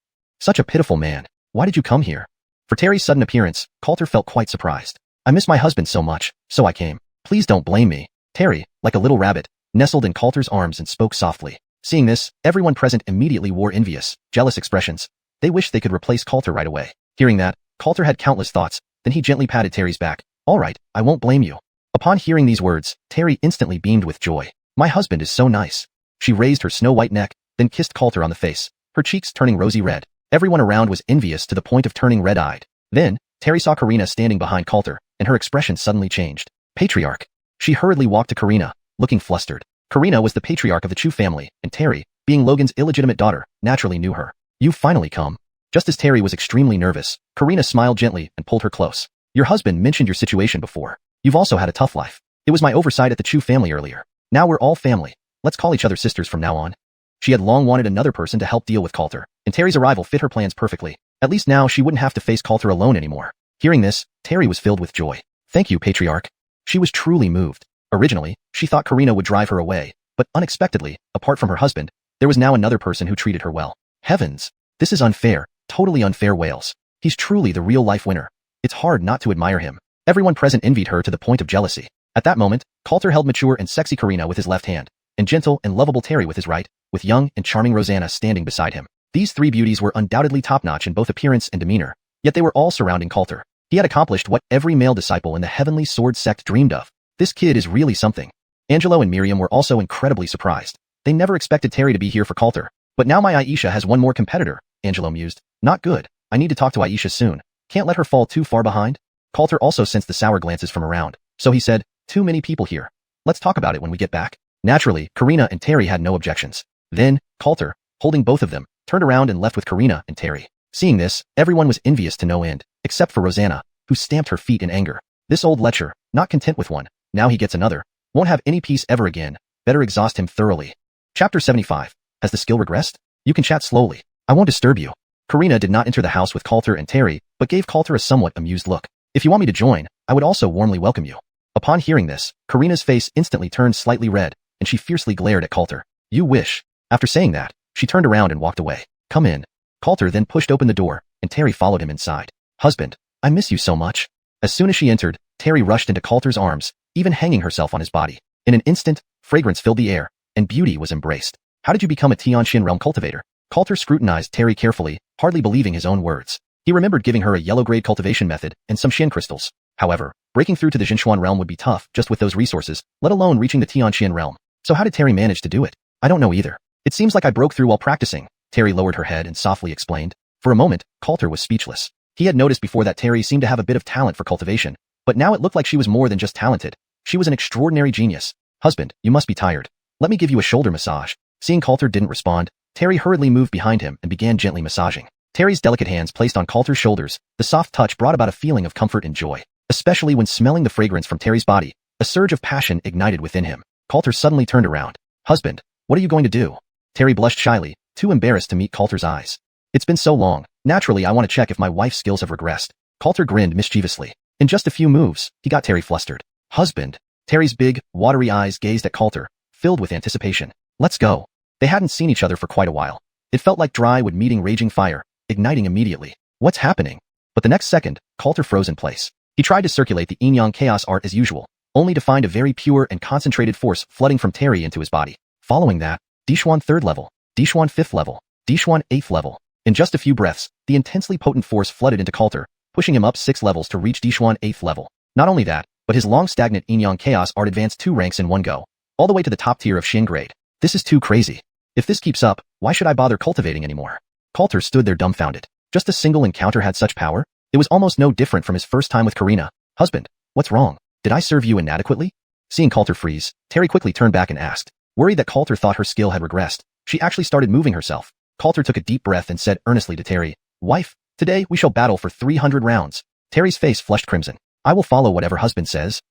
Such a pitiful man. Why did you come here? For Terry's sudden appearance, Coulter felt quite surprised. I miss my husband so much, so I came. Please don't blame me. Terry, like a little rabbit, nestled in Coulter's arms and spoke softly. Seeing this, everyone present immediately wore envious, jealous expressions. They wished they could replace Coulter right away. Hearing that, Coulter had countless thoughts, then he gently patted Terry's back. All right, I won't blame you. Upon hearing these words, Terry instantly beamed with joy. My husband is so nice. She raised her snow-white neck, then kissed Coulter on the face, her cheeks turning rosy red. Everyone around was envious to the point of turning red-eyed. Then, Terry saw Karina standing behind Coulter, and her expression suddenly changed. Patriarch. She hurriedly walked to Karina, looking flustered. Karina was the patriarch of the Chu family, and Terry, being Logan's illegitimate daughter, naturally knew her. You've finally come. Just as Terry was extremely nervous, Karina smiled gently and pulled her close. Your husband mentioned your situation before. You've also had a tough life. It was my oversight at the Chu family earlier. Now we're all family. Let's call each other sisters from now on. She had long wanted another person to help deal with Coulter, and Terry's arrival fit her plans perfectly. At least now she wouldn't have to face Coulter alone anymore. Hearing this, Terry was filled with joy. Thank you, Patriarch. She was truly moved. Originally, she thought Karina would drive her away, but unexpectedly, apart from her husband, there was now another person who treated her well. Heavens! This is unfair, totally unfair. Wales. He's truly the real-life winner. It's hard not to admire him. Everyone present envied her to the point of jealousy. At that moment, Coulter held mature and sexy Karina with his left hand, and gentle and lovable Terry with his right, with young and charming Rosanna standing beside him. These three beauties were undoubtedly top-notch in both appearance and demeanor, yet they were all surrounding Coulter. He had accomplished what every male disciple in the Heavenly Sword Sect dreamed of. This kid is really something. Angelo and Miriam were also incredibly surprised. They never expected Terry to be here for Coulter. But now my Aisha has one more competitor, Angelo mused. Not good. I need to talk to Aisha soon. Can't let her fall too far behind. Coulter also sensed the sour glances from around, so he said, too many people here. Let's talk about it when we get back. Naturally, Karina and Terry had no objections. Then, Coulter, holding both of them, turned around and left with Karina and Terry. Seeing this, everyone was envious to no end, except for Rosanna, who stamped her feet in anger. This old lecher, not content with one, now he gets another. Won't have any peace ever again. Better exhaust him thoroughly. Chapter 75. Has the skill regressed? You can chat slowly. I won't disturb you. Karina did not enter the house with Coulter and Terry, but gave Coulter a somewhat amused look. If you want me to join, I would also warmly welcome you. Upon hearing this, Karina's face instantly turned slightly red, and she fiercely glared at Coulter. You wish. After saying that, she turned around and walked away. Come in. Coulter then pushed open the door, and Terry followed him inside. Husband, I miss you so much. As soon as she entered, Terry rushed into Coulter's arms, even hanging herself on his body. In an instant, fragrance filled the air, and beauty was embraced. How did you become a Tianxian realm cultivator? Coulter scrutinized Terry carefully, hardly believing his own words. He remembered giving her a yellow-grade cultivation method and some Xian crystals. However, breaking through to the Jinchuan realm would be tough just with those resources, let alone reaching the Tianxian realm. So how did Terry manage to do it? I don't know either. It seems like I broke through while practicing. Terry lowered her head and softly explained. For a moment, Coulter was speechless. He had noticed before that Terry seemed to have a bit of talent for cultivation, but now it looked like she was more than just talented. She was an extraordinary genius. Husband, you must be tired. Let me give you a shoulder massage. Seeing Coulter didn't respond, Terry hurriedly moved behind him and began gently massaging. Terry's delicate hands placed on Coulter's shoulders, the soft touch brought about a feeling of comfort and joy. Especially when smelling the fragrance from Terry's body, a surge of passion ignited within him. Coulter suddenly turned around. Husband, what are you going to do? Terry blushed shyly, too embarrassed to meet Coulter's eyes. It's been so long, Naturally, I want to check if my wife's skills have regressed. Coulter grinned mischievously. In just a few moves, he got Terry flustered. Husband. Terry's big, watery eyes gazed at Coulter, filled with anticipation. Let's go. They hadn't seen each other for quite a while. It felt like dry wood meeting raging fire, igniting immediately. What's happening? But the next second, Coulter froze in place. He tried to circulate the yin-yang chaos art as usual, only to find a very pure and concentrated force flooding from Terry into his body. Following that, Dixuan 3rd level, Dixuan 5th level, Dixuan 8th level. In just a few breaths, the intensely potent force flooded into Coulter, pushing him up 6 levels to reach Dixuan 8th level. Not only that, but his long stagnant yin-yang chaos art advanced 2 ranks in one go, all the way to the top tier of Xin grade. This is too crazy. If this keeps up, why should I bother cultivating anymore? Coulter stood there dumbfounded. Just a single encounter had such power? It was almost no different from his first time with Karina. Husband, what's wrong? Did I serve you inadequately? Seeing Coulter freeze, Terry quickly turned back and asked. Worried that Coulter thought her skill had regressed, she actually started moving herself. Coulter took a deep breath and said earnestly to Terry, Wife, today we shall battle for 300 rounds. Terry's face flushed crimson. I will follow whatever husband says.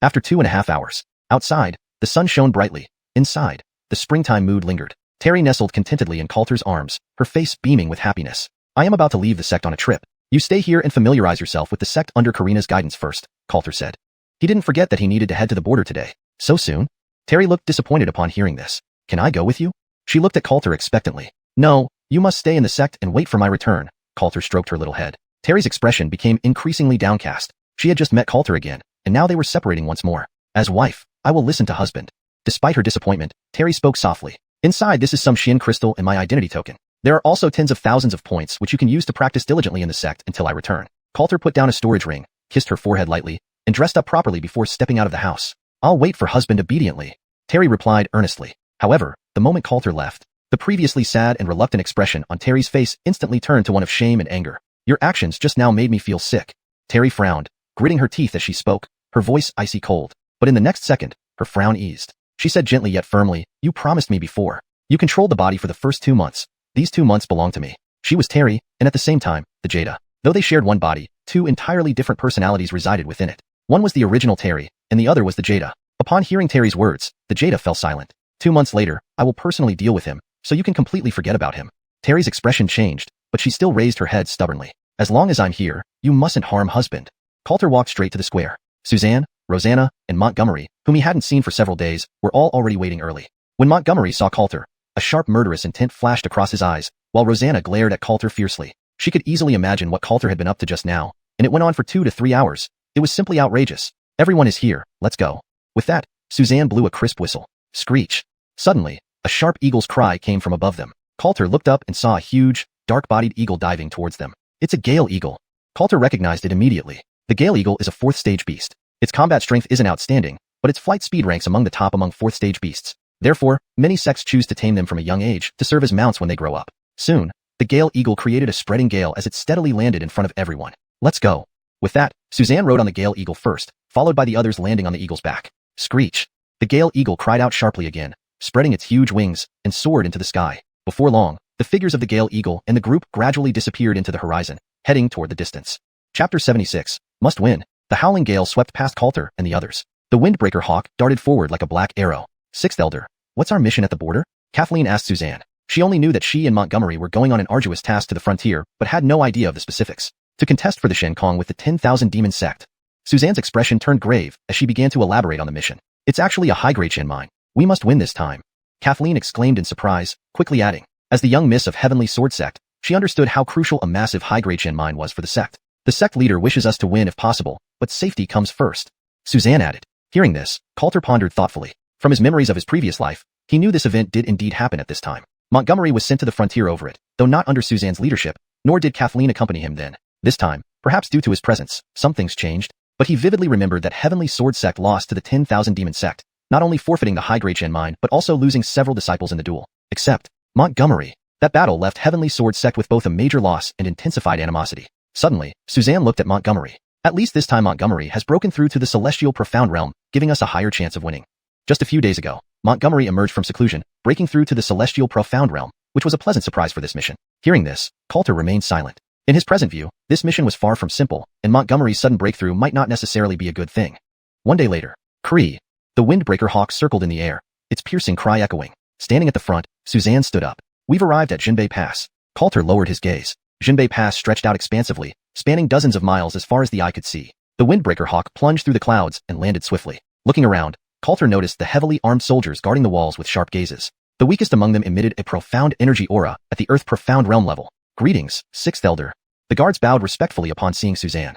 After 2.5 hours, outside, the sun shone brightly. Inside, the springtime mood lingered. Terry nestled contentedly in Coulter's arms, her face beaming with happiness. I am about to leave the sect on a trip. You stay here and familiarize yourself with the sect under Karina's guidance first, Coulter said. He didn't forget that he needed to head to the border today. So soon? Terry looked disappointed upon hearing this. Can I go with you? She looked at Coulter expectantly. No, you must stay in the sect and wait for my return. Coulter stroked her little head. Terry's expression became increasingly downcast. She had just met Coulter again, and now they were separating once more. As wife, I will listen to husband. Despite her disappointment, Terry spoke softly. Inside this is some Xian crystal and my identity token. There are also tens of thousands of points which you can use to practice diligently in the sect until I return. Coulter put down a storage ring, kissed her forehead lightly, and dressed up properly before stepping out of the house. I'll wait for husband obediently. Terry replied earnestly. However, the moment Coulter left, the previously sad and reluctant expression on Terry's face instantly turned to one of shame and anger. Your actions just now made me feel sick. Terry frowned, gritting her teeth as she spoke, her voice icy cold. But in the next second, her frown eased. She said gently yet firmly, you promised me before. You controlled the body for the first 2 months. These 2 months belong to me. She was Terry, and at the same time, the Jada. Though they shared one body, 2 entirely different personalities resided within it. One was the original Terry, and the other was the Jada. Upon hearing Terry's words, the Jada fell silent. 2 months later, I will personally deal with him, so you can completely forget about him. Terry's expression changed, but she still raised her head stubbornly. As long as I'm here, you mustn't harm husband. Coulter walked straight to the square. Suzanne, Rosanna, and Montgomery, whom he hadn't seen for several days, were all already waiting early. When Montgomery saw Coulter, a sharp murderous intent flashed across his eyes, while Rosanna glared at Coulter fiercely. She could easily imagine what Coulter had been up to just now, and it went on for 2 to 3 hours. It was simply outrageous. Everyone is here, let's go. With that, Suzanne blew a crisp whistle. Screech. Suddenly, a sharp eagle's cry came from above them. Coulter looked up and saw a huge, dark-bodied eagle diving towards them. It's a gale eagle. Coulter recognized it immediately. The gale eagle is a 4th stage beast. Its combat strength isn't outstanding, but its flight speed ranks among the top among 4th stage beasts. Therefore, many sects choose to tame them from a young age to serve as mounts when they grow up. Soon, the gale eagle created a spreading gale as it steadily landed in front of everyone. Let's go. With that, Suzanne rode on the gale eagle first, followed by the others landing on the eagle's back. Screech. The gale eagle cried out sharply again, spreading its huge wings, and soared into the sky. Before long, the figures of the gale eagle and the group gradually disappeared into the horizon, heading toward the distance. Chapter 76. Must win. The howling gale swept past Coulter and the others. The windbreaker hawk darted forward like a black arrow. 6th Elder. What's our mission at the border? Kathleen asked Suzanne. She only knew that she and Montgomery were going on an arduous task to the frontier, but had no idea of the specifics. To contest for the Shen Kong with the 10,000 demon sect. Suzanne's expression turned grave as she began to elaborate on the mission. It's actually a high-grade Shen mine. We must win this time. Kathleen exclaimed in surprise, quickly adding. As the young miss of Heavenly Sword Sect, she understood how crucial a massive high-grade Shen mine was for the sect. The sect leader wishes us to win if possible, but safety comes first. Suzanne added. Hearing this, Coulter pondered thoughtfully. From his memories of his previous life, he knew this event did indeed happen at this time. Montgomery was sent to the frontier over it, though not under Suzanne's leadership, nor did Kathleen accompany him then. This time, perhaps due to his presence, some things changed, but he vividly remembered that Heavenly Sword Sect lost to the 10,000 demon sect, not only forfeiting the high-grade Shen mine but also losing several disciples in the duel. Except Montgomery. That battle left Heavenly Sword Sect with both a major loss and intensified animosity. Suddenly, Suzanne looked at Montgomery. At least this time Montgomery has broken through to the celestial profound realm, giving us a higher chance of winning. Just a few days ago, Montgomery emerged from seclusion, breaking through to the celestial profound realm, which was a pleasant surprise for this mission. Hearing this, Coulter remained silent. In his present view, this mission was far from simple, and Montgomery's sudden breakthrough might not necessarily be a good thing. One day later, Cree. The windbreaker hawk circled in the air, its piercing cry echoing. Standing at the front, Suzanne stood up. We've arrived at Jinbei Pass. Coulter lowered his gaze. Jinbei Pass stretched out expansively, spanning dozens of miles as far as the eye could see. The windbreaker hawk plunged through the clouds and landed swiftly. Looking around, Coulter noticed the heavily armed soldiers guarding the walls with sharp gazes. The weakest among them emitted a profound energy aura at the Earth Profound Realm level. Greetings, Sixth Elder. The guards bowed respectfully upon seeing Suzanne.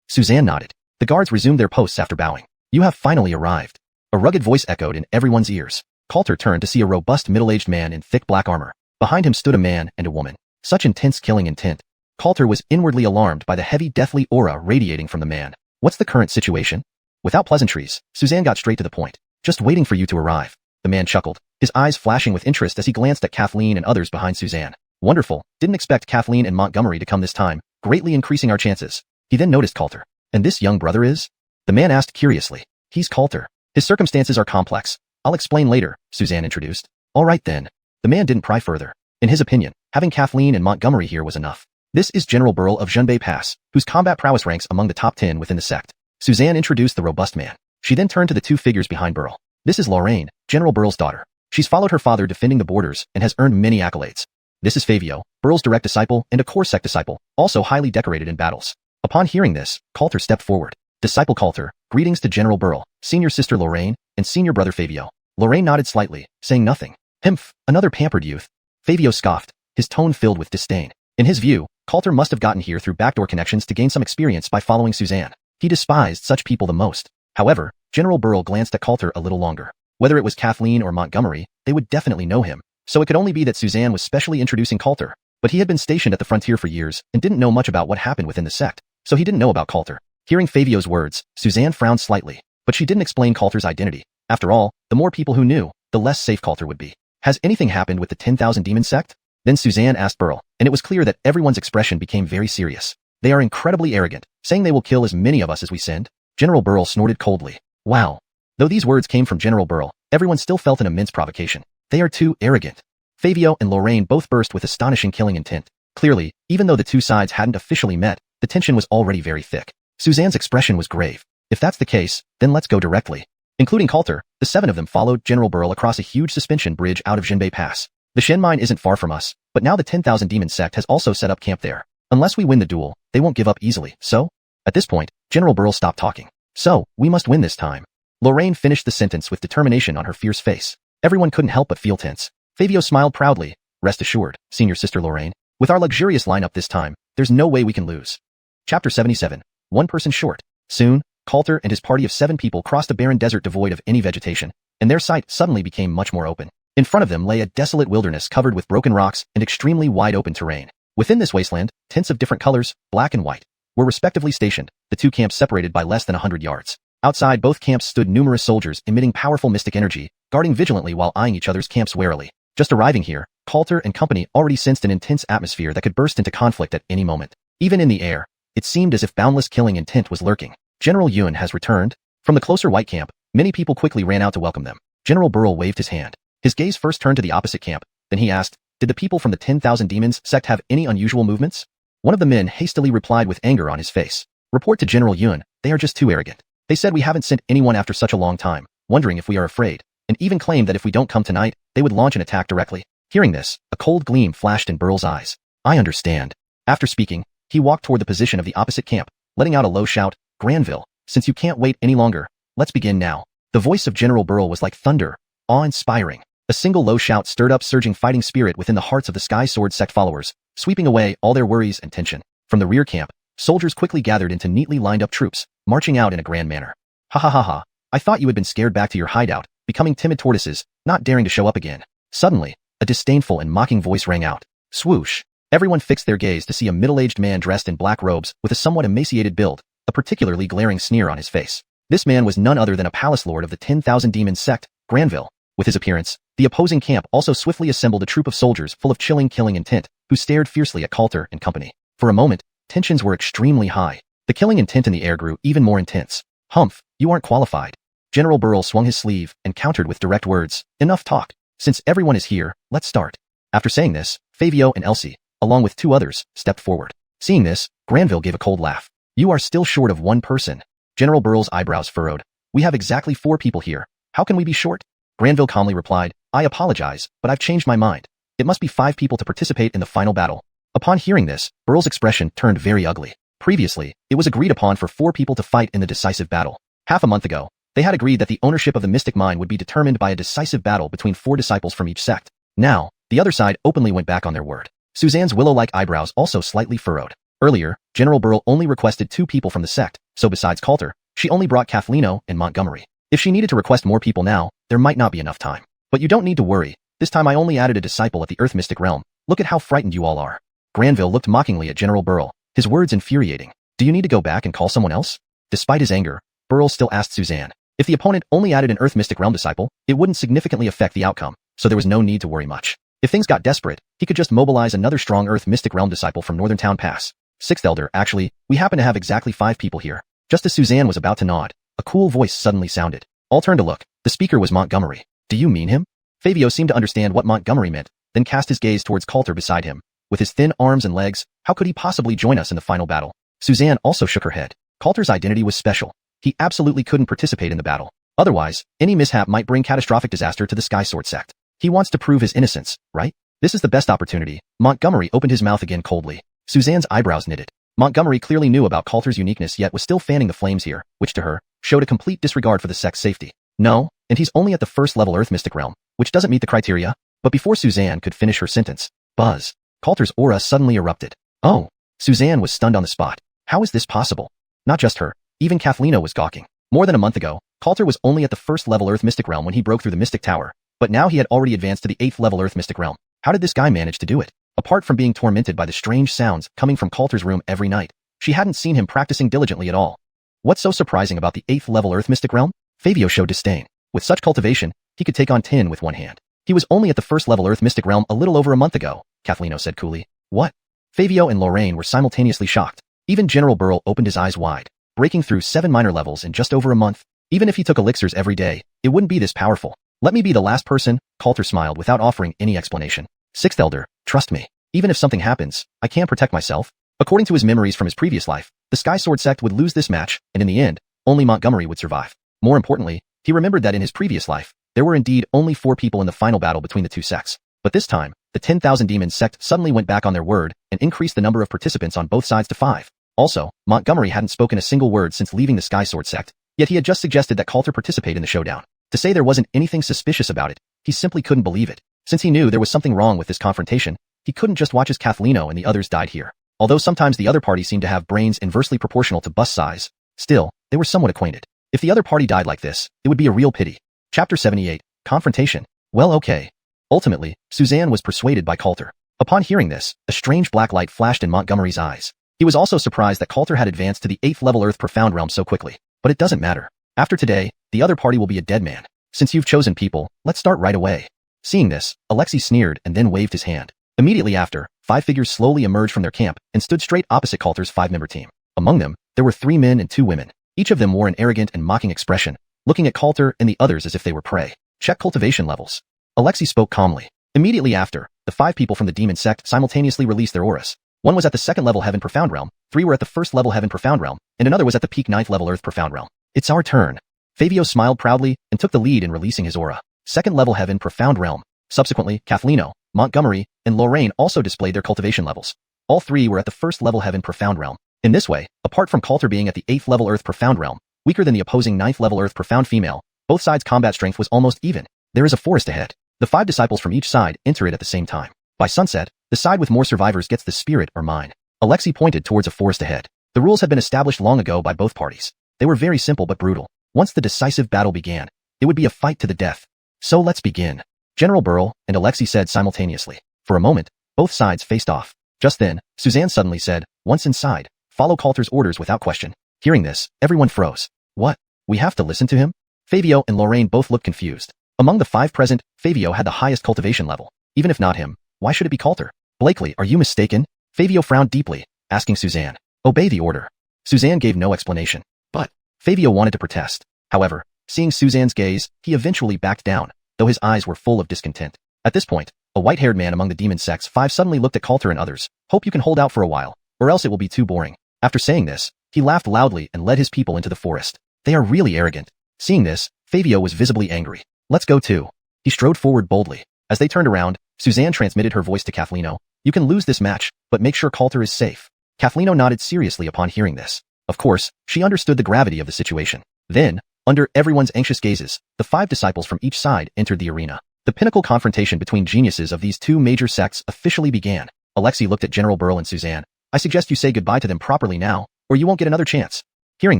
Suzanne nodded. The guards resumed their posts after bowing. You have finally arrived. A rugged voice echoed in everyone's ears. Coulter turned to see a robust middle-aged man in thick black armor. Behind him stood a man and a woman. Such intense killing intent. Coulter was inwardly alarmed by the heavy deathly aura radiating from the man. What's the current situation? Without pleasantries, Suzanne got straight to the point. Just waiting for you to arrive. The man chuckled, his eyes flashing with interest as he glanced at Kathleen and others behind Suzanne. Wonderful, didn't expect Kathleen and Montgomery to come this time, greatly increasing our chances. He then noticed Coulter. And this young brother is? The man asked curiously. He's Coulter. His circumstances are complex. I'll explain later, Suzanne introduced. All right then. The man didn't pry further. In his opinion, having Kathleen and Montgomery here was enough. This is General Burl of Jinbei Pass, whose combat prowess ranks among the top 10 within the sect. Suzanne introduced the robust man. She then turned to the two figures behind Burl. This is Lorraine, General Burl's daughter. She's followed her father defending the borders and has earned many accolades. This is Fabio, Burl's direct disciple and a core sect disciple, also highly decorated in battles. Upon hearing this, Coulter stepped forward. Disciple Coulter, greetings to General Burl, senior sister Lorraine, and senior brother Fabio. Lorraine nodded slightly, saying nothing. Himph, another pampered youth. Fabio scoffed, his tone filled with disdain. In his view, Coulter must have gotten here through backdoor connections to gain some experience by following Suzanne. He despised such people the most. However, General Burl glanced at Coulter a little longer. Whether it was Kathleen or Montgomery, they would definitely know him. So it could only be that Suzanne was specially introducing Coulter. But he had been stationed at the frontier for years and didn't know much about what happened within the sect. So he didn't know about Coulter. Hearing Fabio's words, Suzanne frowned slightly. But she didn't explain Coulter's identity. After all, the more people who knew, the less safe Coulter would be. Has anything happened with the 10,000 Demon sect? Then Suzanne asked Burl, and it was clear that everyone's expression became very serious. They are incredibly arrogant, saying they will kill as many of us as we send. General Burl snorted coldly. Wow. Though these words came from General Burl, everyone still felt an immense provocation. They are too arrogant. Fabio and Lorraine both burst with astonishing killing intent. Clearly, even though the two sides hadn't officially met, the tension was already very thick. Suzanne's expression was grave. If that's the case, then let's go directly. Including Coulter, the 7 of them followed General Burl across a huge suspension bridge out of Jinbei Pass. The Shen mine isn't far from us, but now the 10,000 Demon sect has also set up camp there. Unless we win the duel, they won't give up easily, so? At this point, General Burl stopped talking. So, we must win this time. Lorraine finished the sentence with determination on her fierce face. Everyone couldn't help but feel tense. Fabio smiled proudly. Rest assured, senior sister Lorraine. With our luxurious lineup this time, there's no way we can lose. Chapter 77. One person short. Soon, Coulter and his party of 7 people crossed a barren desert devoid of any vegetation, and their sight suddenly became much more open. In front of them lay a desolate wilderness covered with broken rocks and extremely wide-open terrain. Within this wasteland, tents of different colors, black and white, were respectively stationed, the two camps separated by less than 100 yards. Outside both camps stood numerous soldiers emitting powerful mystic energy, guarding vigilantly while eyeing each other's camps warily. Just arriving here, Coulter and company already sensed an intense atmosphere that could burst into conflict at any moment. Even in the air, it seemed as if boundless killing intent was lurking. General Yuan has returned. From the closer white camp, many people quickly ran out to welcome them. General Burl waved his hand. His gaze first turned to the opposite camp, then he asked, did the people from the 10,000 Demons sect have any unusual movements? One of the men hastily replied with anger on his face. Report to General Yuan, they are just too arrogant. They said we haven't sent anyone after such a long time, wondering if we are afraid, and even claimed that if we don't come tonight, they would launch an attack directly. Hearing this, a cold gleam flashed in Burl's eyes. I understand. After speaking, he walked toward the position of the opposite camp, letting out a low shout, Granville, since you can't wait any longer, let's begin now. The voice of General Burl was like thunder, awe-inspiring. A single low shout stirred up surging fighting spirit within the hearts of the Sky Sword sect followers, sweeping away all their worries and tension. From the rear camp, soldiers quickly gathered into neatly lined up troops, marching out in a grand manner. Ha ha ha ha, I thought you had been scared back to your hideout, becoming timid tortoises, not daring to show up again. Suddenly, a disdainful and mocking voice rang out. Swoosh. Everyone fixed their gaze to see a middle-aged man dressed in black robes with a somewhat emaciated build, a particularly glaring sneer on his face. This man was none other than a palace lord of the 10,000 Demon sect, Granville. With his appearance, the opposing camp also swiftly assembled a troop of soldiers full of chilling killing intent, who stared fiercely at Coulter and company. For a moment, tensions were extremely high. The killing intent in the air grew even more intense. Humph, you aren't qualified. General Burl swung his sleeve and countered with direct words. Enough talk. Since everyone is here, let's start. After saying this, Fabio and Elsie, along with 2 others, stepped forward. Seeing this, Granville gave a cold laugh. You are still short of 1 person. General Burl's eyebrows furrowed. We have exactly 4 people here. How can we be short? Granville calmly replied, I apologize, but I've changed my mind. It must be 5 people to participate in the final battle. Upon hearing this, Burl's expression turned very ugly. Previously, it was agreed upon for 4 people to fight in the decisive battle. Half a month ago, they had agreed that the ownership of the mystic mine would be determined by a decisive battle between 4 disciples from each sect. Now, the other side openly went back on their word. Suzanne's willow-like eyebrows also slightly furrowed. Earlier, General Burl only requested 2 people from the sect, so besides Coulter, she only brought Kathleno and Montgomery. If she needed to request more people now, there might not be enough time. But you don't need to worry. This time I only added a disciple at the Earth Mystic Realm. Look at how frightened you all are. Granville looked mockingly at General Burl, his words infuriating. Do you need to go back and call someone else? Despite his anger, Burl still asked Suzanne. If the opponent only added an Earth Mystic Realm disciple, it wouldn't significantly affect the outcome, so there was no need to worry much. If things got desperate, he could just mobilize another strong Earth Mystic Realm disciple from Northern Town Pass. 6th Elder, actually, we happen to have exactly 5 people here. Just as Suzanne was about to nod, a cool voice suddenly sounded. All turned to look. The speaker was Montgomery. Do you mean him? Fabio seemed to understand what Montgomery meant, then cast his gaze towards Coulter beside him. With his thin arms and legs, how could he possibly join us in the final battle? Suzanne also shook her head. Coulter's identity was special. He absolutely couldn't participate in the battle. Otherwise, any mishap might bring catastrophic disaster to the Sky Sword sect. He wants to prove his innocence, right? This is the best opportunity. Montgomery opened his mouth again coldly. Suzanne's eyebrows knitted. Montgomery clearly knew about Coulter's uniqueness yet was still fanning the flames here, which to her, showed a complete disregard for the sect's safety. No, and he's only at the 1st level Earth Mystic Realm, which doesn't meet the criteria. But before Suzanne could finish her sentence, buzz. Coulter's aura suddenly erupted. Oh, Suzanne was stunned on the spot. How is this possible? Not just her, even Kathleno was gawking. More than a month ago, Coulter was only at the 1st level Earth Mystic Realm when he broke through the Mystic Tower, but now he had already advanced to the 8th level Earth Mystic Realm. How did this guy manage to do it? Apart from being tormented by the strange sounds coming from Coulter's room every night, she hadn't seen him practicing diligently at all. What's so surprising about the 8th level Earth Mystic Realm? Fabio showed disdain. With such cultivation, he could take on 10 with one hand. He was only at the 1st level Earth Mystic Realm a little over a month ago, Kathleno said coolly. What? Fabio and Lorraine were simultaneously shocked. Even General Burl opened his eyes wide. Breaking through 7 minor levels in just over a month. Even if he took elixirs every day, it wouldn't be this powerful. Let me be the last person, Coulter smiled without offering any explanation. 6th Elder, trust me. Even if something happens, I can protect myself. According to his memories from his previous life, the Sky Sword sect would lose this match, and in the end, only Montgomery would survive. More importantly, he remembered that in his previous life, there were indeed only 4 people in the final battle between the 2 sects. But this time, the 10,000 Demons sect suddenly went back on their word and increased the number of participants on both sides to 5. Also, Montgomery hadn't spoken a single word since leaving the Sky Sword sect, yet he had just suggested that Coulter participate in the showdown. To say there wasn't anything suspicious about it, he simply couldn't believe it. Since he knew there was something wrong with this confrontation, he couldn't just watch as Kathleno and the others died here. Although sometimes the other party seemed to have brains inversely proportional to bust size, still, they were somewhat acquainted. If the other party died like this, it would be a real pity. Chapter 78, Confrontation. Well, okay. Ultimately, Suzanne was persuaded by Coulter. Upon hearing this, a strange black light flashed in Montgomery's eyes. He was also surprised that Coulter had advanced to the 8th level Earth Profound Realm so quickly. But it doesn't matter. After today, the other party will be a dead man. Since you've chosen people, let's start right away. Seeing this, Alexei sneered and then waved his hand. Immediately after, 5 figures slowly emerged from their camp and stood straight opposite Coulter's 5-member team. Among them, there were 3 men and 2 women. Each of them wore an arrogant and mocking expression, looking at Coulter and the others as if they were prey. Check cultivation levels. Alexei spoke calmly. Immediately after, the 5 people from the demon sect simultaneously released their auras. One was at the 2nd level Heaven Profound Realm, 3 were at the 1st level Heaven Profound Realm, and another was at the peak 9th level Earth Profound Realm. It's our turn. Fabio smiled proudly and took the lead in releasing his aura. 2nd level Heaven Profound Realm. Subsequently, Kathleno, Montgomery, and Lorraine also displayed their cultivation levels. All 3 were at the 1st level Heaven Profound Realm. In this way, apart from Coulter being at the 8th level Earth Profound Realm, weaker than the opposing 9th level Earth Profound female, both sides' combat strength was almost even. There is a forest ahead. The 5 disciples from each side enter it at the same time. By sunset, the side with more survivors gets the spirit or mine. Alexei pointed towards a forest ahead. The rules had been established long ago by both parties. They were very simple but brutal. Once the decisive battle began, it would be a fight to the death. So let's begin. General Burl and Alexei said simultaneously. For a moment, both sides faced off. Just then, Suzanne suddenly said, once inside, follow Coulter's orders without question. Hearing this, everyone froze. What? We have to listen to him? Fabio and Lorraine both looked confused. Among the 5 present, Fabio had the highest cultivation level. Even if not him, why should it be Coulter? Blakely, are you mistaken? Fabio frowned deeply, asking Suzanne. Obey the order. Suzanne gave no explanation. But Fabio wanted to protest. However, seeing Suzanne's gaze, he eventually backed down, though his eyes were full of discontent. At this point, a white-haired man among the demon sects 5 suddenly looked at Coulter and others. Hope you can hold out for a while, or else it will be too boring. After saying this, he laughed loudly and led his people into the forest. They are really arrogant. Seeing this, Fabio was visibly angry. Let's go too. He strode forward boldly. As they turned around, Suzanne transmitted her voice to Kathleno. You can lose this match, but make sure Coulter is safe. Kathleno nodded seriously upon hearing this. Of course, she understood the gravity of the situation. Then, under everyone's anxious gazes, the 5 disciples from each side entered the arena. The pinnacle confrontation between geniuses of these 2 major sects officially began. Alexei looked at General Burl and Suzanne. I suggest you say goodbye to them properly now, or you won't get another chance. Hearing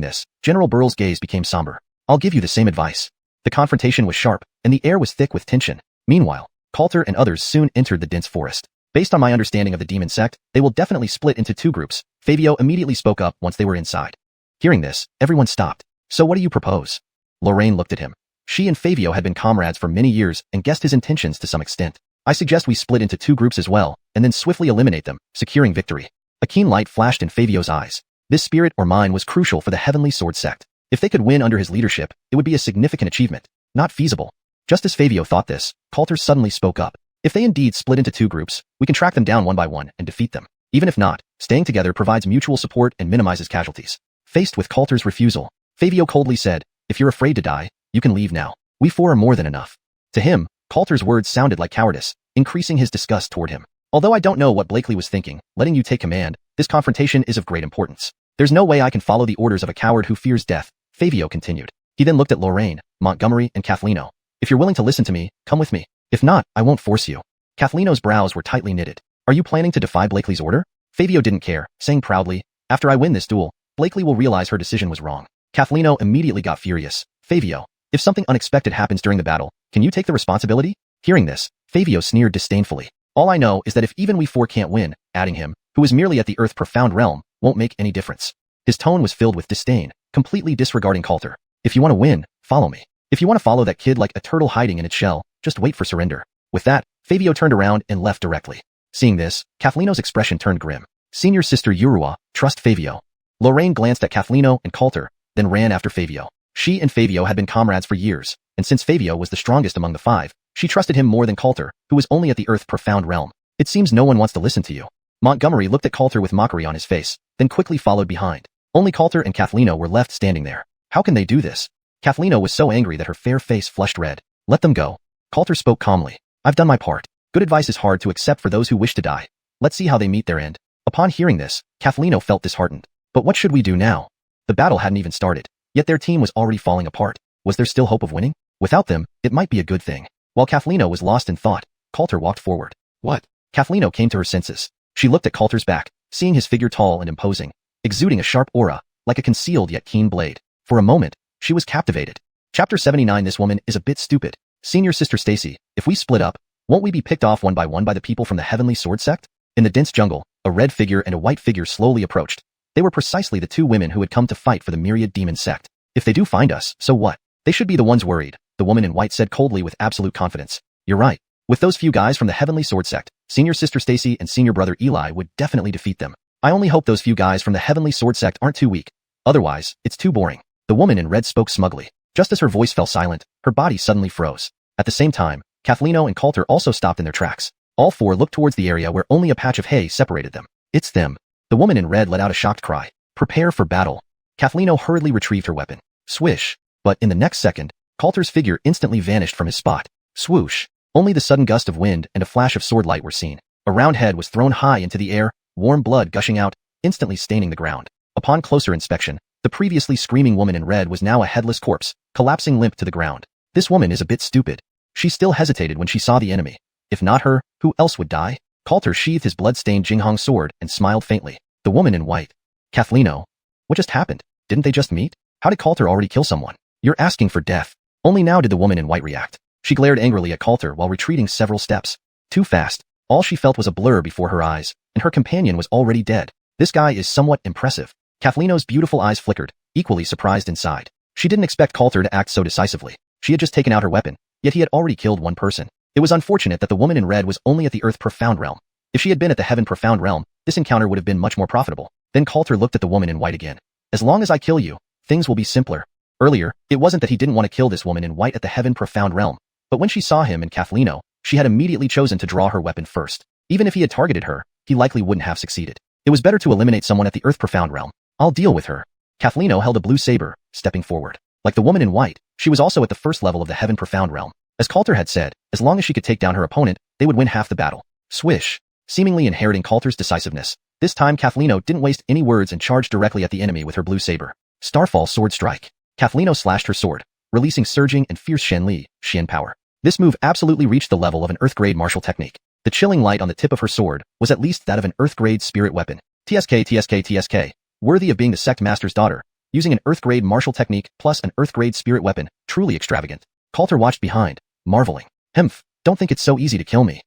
this, General Burl's gaze became somber. I'll give you the same advice. The confrontation was sharp, and the air was thick with tension. Meanwhile, Coulter and others soon entered the dense forest. Based on my understanding of the demon sect, they will definitely split into 2 groups. Fabio immediately spoke up once they were inside. Hearing this, everyone stopped. So what do you propose? Lorraine looked at him. She and Fabio had been comrades for many years and guessed his intentions to some extent. I suggest we split into 2 groups as well, and then swiftly eliminate them, securing victory. A keen light flashed in Fabio's eyes. This spirit or mine was crucial for the Heavenly Sword sect. If they could win under his leadership, it would be a significant achievement. Not feasible. Just as Fabio thought this, Coulter suddenly spoke up. If they indeed split into 2 groups, we can track them down one by one and defeat them. Even if not, staying together provides mutual support and minimizes casualties. Faced with Coulter's refusal, Fabio coldly said, if you're afraid to die, you can leave now. We 4 are more than enough. To him, Coulter's words sounded like cowardice, increasing his disgust toward him. Although I don't know what Blakely was thinking, letting you take command, this confrontation is of great importance. There's no way I can follow the orders of a coward who fears death, Fabio continued. He then looked at Lorraine, Montgomery, and Kathleno. If you're willing to listen to me, come with me. If not, I won't force you. Kathleno's brows were tightly knitted. Are you planning to defy Blakely's order? Fabio didn't care, saying proudly, after I win this duel, Blakely will realize her decision was wrong. Kathleno immediately got furious. Fabio, if something unexpected happens during the battle, can you take the responsibility? Hearing this, Fabio sneered disdainfully. All I know is that if even we 4 can't win, adding him, who is merely at the Earth Profound Realm, won't make any difference. His tone was filled with disdain, completely disregarding Coulter. If you want to win, follow me. If you want to follow that kid like a turtle hiding in its shell, just wait for surrender. With that, Fabio turned around and left directly. Seeing this, Kathleno's expression turned grim. Senior sister Urua, trust Fabio. Lorraine glanced at Kathleno and Coulter, then ran after Fabio. She and Fabio had been comrades for years, and since Fabio was the strongest among the 5, she trusted him more than Coulter, who was only at the Earth Profound Realm. It seems no one wants to listen to you. Montgomery looked at Coulter with mockery on his face, then quickly followed behind. Only Coulter and Kathleno were left standing there. How can they do this? Kathleno was so angry that her fair face flushed red. Let them go. Coulter spoke calmly. I've done my part. Good advice is hard to accept for those who wish to die. Let's see how they meet their end. Upon hearing this, Kathleno felt disheartened. But what should we do now? The battle hadn't even started, yet their team was already falling apart. Was there still hope of winning? Without them, it might be a good thing. While Kathleno was lost in thought, Coulter walked forward. What? Kathleno came to her senses. She looked at Coulter's back, seeing his figure tall and imposing, exuding a sharp aura, like a concealed yet keen blade. For a moment, she was captivated. Chapter 79. This woman is a bit stupid. Senior Sister Stacy, if we split up, won't we be picked off one by one by the people from the Heavenly Sword sect? In the dense jungle, a red figure and a white figure slowly approached. They were precisely the 2 women who had come to fight for the myriad demon sect. If they do find us, so what? They should be the ones worried, the woman in white said coldly with absolute confidence. You're right. With those few guys from the Heavenly Sword sect, Senior Sister Stacy and Senior Brother Eli would definitely defeat them. I only hope those few guys from the Heavenly Sword sect aren't too weak. Otherwise, it's too boring. The woman in red spoke smugly. Just as her voice fell silent, her body suddenly froze. At the same time, Kathleno and Coulter also stopped in their tracks. All 4 looked towards the area where only a patch of hay separated them. It's them. The woman in red let out a shocked cry. Prepare for battle. Kathleno hurriedly retrieved her weapon. Swish. But in the next second, Coulter's figure instantly vanished from his spot. Swoosh. Only the sudden gust of wind and a flash of sword light were seen. A round head was thrown high into the air, warm blood gushing out, instantly staining the ground. Upon closer inspection, the previously screaming woman in red was now a headless corpse, collapsing limp to the ground. This woman is a bit stupid. She still hesitated when she saw the enemy. If not her, who else would die? Coulter sheathed his blood-stained Jinghong sword and smiled faintly. The woman in white. Kathleno. What just happened? Didn't they just meet? How did Coulter already kill someone? You're asking for death. Only now did the woman in white react. She glared angrily at Coulter while retreating several steps. Too fast. All she felt was a blur before her eyes, and her companion was already dead. This guy is somewhat impressive. Kathleno's beautiful eyes flickered, equally surprised inside. She didn't expect Coulter to act so decisively. She had just taken out her weapon, yet he had already killed 1 person. It was unfortunate that the woman in red was only at the Earth Profound Realm. If she had been at the Heaven Profound Realm, this encounter would have been much more profitable. Then Coulter looked at the woman in white again. As long as I kill you, things will be simpler. Earlier, it wasn't that he didn't want to kill this woman in white at the Heaven Profound Realm, but when she saw him and Kathleno, she had immediately chosen to draw her weapon first. Even if he had targeted her, he likely wouldn't have succeeded. It was better to eliminate someone at the Earth Profound Realm. I'll deal with her. Kathleno held a blue saber, stepping forward. Like the woman in white, she was also at the first level of the Heaven Profound Realm. As Coulter had said, as long as she could take down her opponent, they would win half the battle. Swish. seemingly inheriting Coulter's decisiveness. This time Kathleno didn't waste any words and charged directly at the enemy with her blue saber. Starfall Sword Strike. Kathleno slashed her sword, releasing surging and fierce xian power. This move absolutely reached the level of an Earth-grade martial technique. The chilling light on the tip of her sword was at least that of an Earth-grade spirit weapon. TSK. Worthy of being the sect master's daughter, using an Earth-grade martial technique plus an Earth-grade spirit weapon, truly extravagant. Coulter watched behind, marveling. Don't think it's so easy to kill me.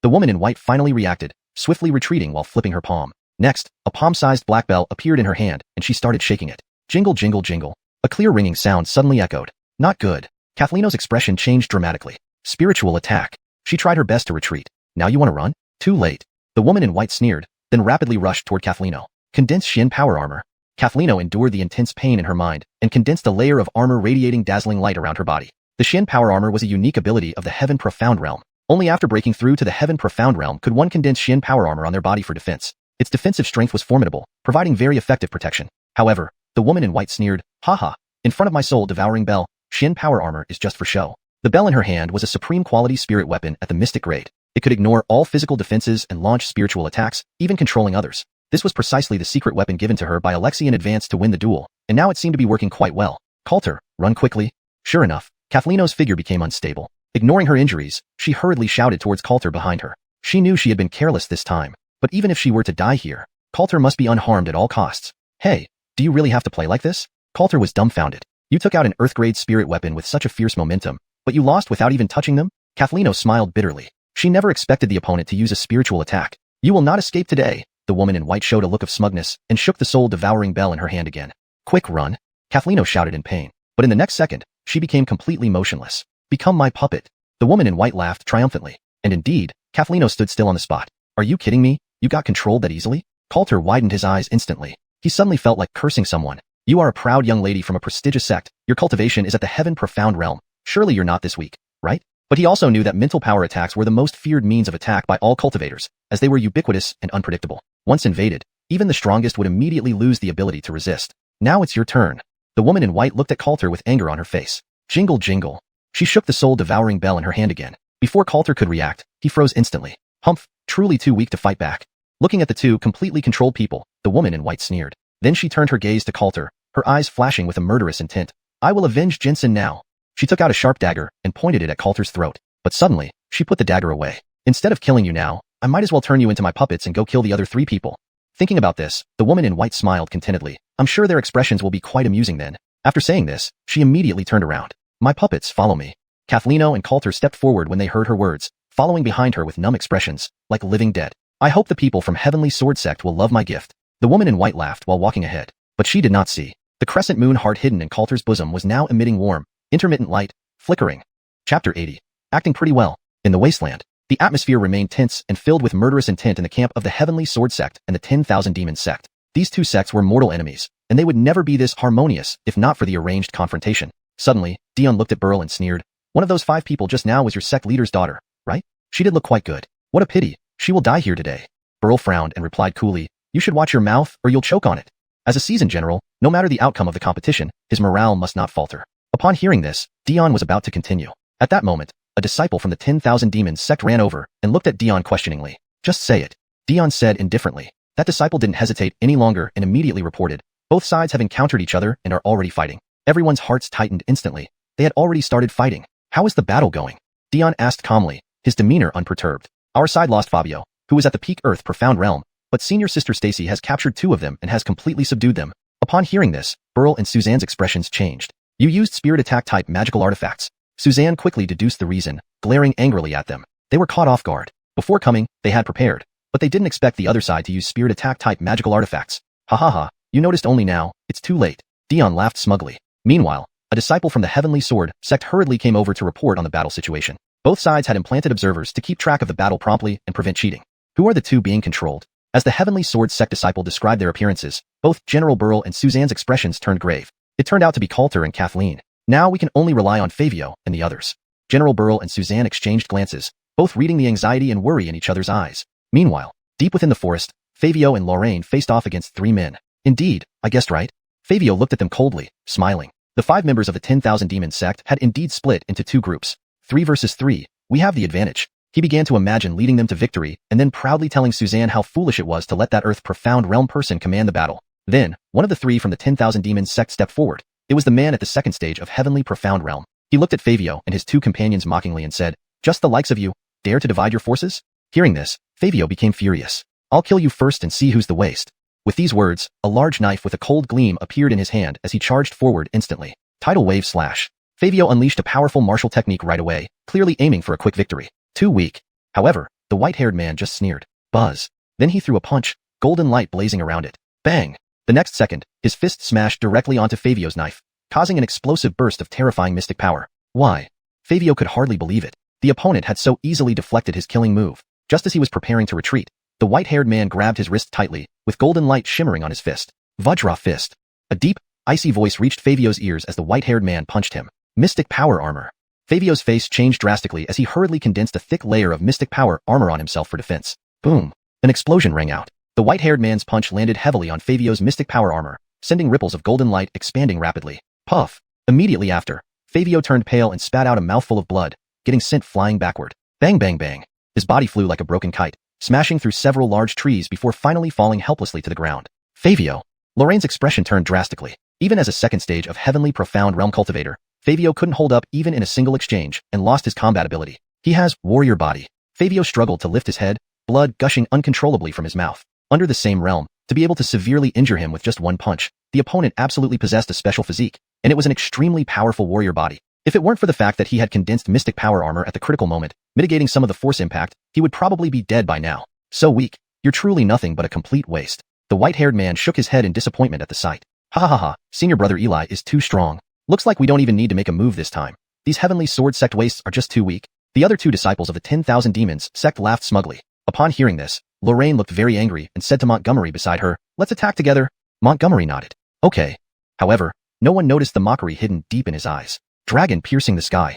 The woman in white finally reacted, swiftly retreating while flipping her palm. Next, a palm-sized black bell appeared in her hand, and she started shaking it. Jingle, jingle, jingle. A clear ringing sound suddenly echoed. Not good. Kathleno's expression changed dramatically. Spiritual attack. She tried her best to retreat. Now you want to run? Too late. The woman in white sneered, then rapidly rushed toward Kathleno. Condensed xian power armor. Kathleno endured the intense pain in her mind and condensed a layer of armor radiating dazzling light around her body. The xian power armor was a unique ability of the Heaven Profound Realm. Only after breaking through to the Heaven Profound Realm could one condense xian power armor on their body for defense. Its defensive strength was formidable, providing very effective protection. However, the woman in white sneered, haha, in front of my soul-devouring bell, xian power armor is just for show. The bell in her hand was a supreme quality spirit weapon at the mystic grade. It could ignore all physical defenses and launch spiritual attacks, even controlling others. This was precisely the secret weapon given to her by Alexei in advance to win the duel, and now it seemed to be working quite well. Coulter, run quickly. Sure enough, Kathleno's figure became unstable. Ignoring her injuries, she hurriedly shouted towards Coulter behind her. She knew she had been careless this time, but even if she were to die here, Coulter must be unharmed at all costs. Hey, do you really have to play like this? Coulter was dumbfounded. You took out an Earth-grade spirit weapon with such a fierce momentum, but you lost without even touching them? Kathleno smiled bitterly. She never expected the opponent to use a spiritual attack. You will not escape today. The woman in white showed a look of smugness and shook the soul-devouring bell in her hand again. Quick, run. Kathleno shouted in pain, but in the next second, she became completely motionless. Become my puppet. The woman in white laughed triumphantly. And indeed, Kathleno stood still on the spot. Are you kidding me? You got controlled that easily? Coulter widened his eyes instantly. He suddenly felt like cursing someone. You are a proud young lady from a prestigious sect. Your cultivation is at the Heaven Profound Realm. Surely you're not this weak, right? But he also knew that mental power attacks were the most feared means of attack by all cultivators, as they were ubiquitous and unpredictable. Once invaded, even the strongest would immediately lose the ability to resist. Now it's your turn. The woman in white looked at Coulter with anger on her face. Jingle, jingle. She shook the soul-devouring bell in her hand again. Before Coulter could react, he froze instantly. Truly too weak to fight back. Looking at the two completely controlled people, the woman in white sneered. Then she turned her gaze to Coulter, her eyes flashing with a murderous intent. I will avenge Jensen now. She took out a sharp dagger and pointed it at Coulter's throat. But suddenly, she put the dagger away. Instead of killing you now, I might as well turn you into my puppets and go kill the other 3 people. Thinking about this, the woman in white smiled contentedly. I'm sure their expressions will be quite amusing then. After saying this, she immediately turned around. My puppets, follow me. Kathleno and Coulter stepped forward when they heard her words, following behind her with numb expressions, like living dead. I hope the people from Heavenly Sword Sect will love my gift. The woman in white laughed while walking ahead, but she did not see. The crescent moon heart hidden in Coulter's bosom was now emitting warm, intermittent light, flickering. Chapter 80. Acting pretty well. In the wasteland, the atmosphere remained tense and filled with murderous intent in the camp of the Heavenly Sword Sect and the 10,000 Demon Sect. These two sects were mortal enemies, and they would never be this harmonious if not for the arranged confrontation. Suddenly, Dion looked at Burl and sneered. One of those 5 people just now was your sect leader's daughter, right? She did look quite good. What a pity. She will die here today. Burl frowned and replied coolly, you should watch your mouth or you'll choke on it. As a seasoned general, no matter the outcome of the competition, his morale must not falter. Upon hearing this, Dion was about to continue. At that moment, a disciple from the 10,000 Demons sect ran over and looked at Dion questioningly. Just say it. Dion said indifferently. That disciple didn't hesitate any longer and immediately reported. Both sides have encountered each other and are already fighting. Everyone's hearts tightened instantly. They had already started fighting. How is the battle going? Dion asked calmly, his demeanor unperturbed. Our side lost Fabio, who was at the peak Earth Profound Realm, but senior sister Stacy has captured 2 of them and has completely subdued them. Upon hearing this, Burl and Suzanne's expressions changed. You used spirit attack type magical artifacts. Suzanne quickly deduced the reason, glaring angrily at them. They were caught off guard. Before coming, they had prepared, but they didn't expect the other side to use spirit attack type magical artifacts. Ha ha ha, you noticed only now, it's too late. Dion laughed smugly. Meanwhile, a disciple from the Heavenly Sword Sect hurriedly came over to report on the battle situation. Both sides had implanted observers to keep track of the battle promptly and prevent cheating. Who are the 2 being controlled? As the Heavenly Sword Sect disciple described their appearances, both General Burl and Suzanne's expressions turned grave. It turned out to be Coulter and Kathleen. Now we can only rely on Fabio and the others. General Burl and Suzanne exchanged glances, both reading the anxiety and worry in each other's eyes. Meanwhile, deep within the forest, Fabio and Lorraine faced off against 3 men. Indeed, I guessed right. Fabio looked at them coldly, smiling. The 5 members of the 10,000 Demon Sect had indeed split into 2 groups. 3 versus 3, we have the advantage. He began to imagine leading them to victory and then proudly telling Suzanne how foolish it was to let that earth-profound realm person command the battle. Then, one of the three from the 10,000 Demons sect stepped forward. It was the man at the second stage of Heavenly Profound Realm. He looked at Fabio and his two companions mockingly and said, "Just the likes of you, dare to divide your forces?" Hearing this, Fabio became furious. "I'll kill you first and see who's the waste." With these words, a large knife with a cold gleam appeared in his hand as he charged forward instantly. Tidal Wave Slash. Fabio unleashed a powerful martial technique right away, clearly aiming for a quick victory. Too weak. However, the white-haired man just sneered. Buzz. Then he threw a punch, golden light blazing around it. Bang! The next second, his fist smashed directly onto Fabio's knife, causing an explosive burst of terrifying mystic power. Why? Fabio could hardly believe it. The opponent had so easily deflected his killing move. Just as he was preparing to retreat, the white-haired man grabbed his wrist tightly, with golden light shimmering on his fist. Vajra Fist. A deep, icy voice reached Fabio's ears as the white-haired man punched him. Mystic Power Armor. Fabio's face changed drastically as he hurriedly condensed a thick layer of mystic power armor on himself for defense. Boom. An explosion rang out. The white-haired man's punch landed heavily on Fabio's mystic power armor, sending ripples of golden light expanding rapidly. Puff. Immediately after, Fabio turned pale and spat out a mouthful of blood, getting sent flying backward. Bang bang bang. His body flew like a broken kite, smashing through several large trees before finally falling helplessly to the ground. Fabio. Lorraine's expression turned drastically. Even as a second stage of Heavenly Profound Realm Cultivator, Fabio couldn't hold up even in a single exchange and lost his combat ability. He has warrior body. Fabio struggled to lift his head, blood gushing uncontrollably from his mouth. Under the same realm, to be able to severely injure him with just one punch, the opponent absolutely possessed a special physique, and it was an extremely powerful warrior body. If it weren't for the fact that he had condensed mystic power armor at the critical moment, mitigating some of the force impact, he would probably be dead by now. So weak, you're truly nothing but a complete waste. The white-haired man shook his head in disappointment at the sight. Ha ha ha, senior brother Eli is too strong. Looks like we don't even need to make a move this time. These Heavenly Sword Sect wastes are just too weak. The other two disciples of the 10,000 Demons sect laughed smugly. Upon hearing this, Lorraine looked very angry and said to Montgomery beside her, "Let's attack together." Montgomery nodded. Okay. However, no one noticed the mockery hidden deep in his eyes. Dragon piercing the sky.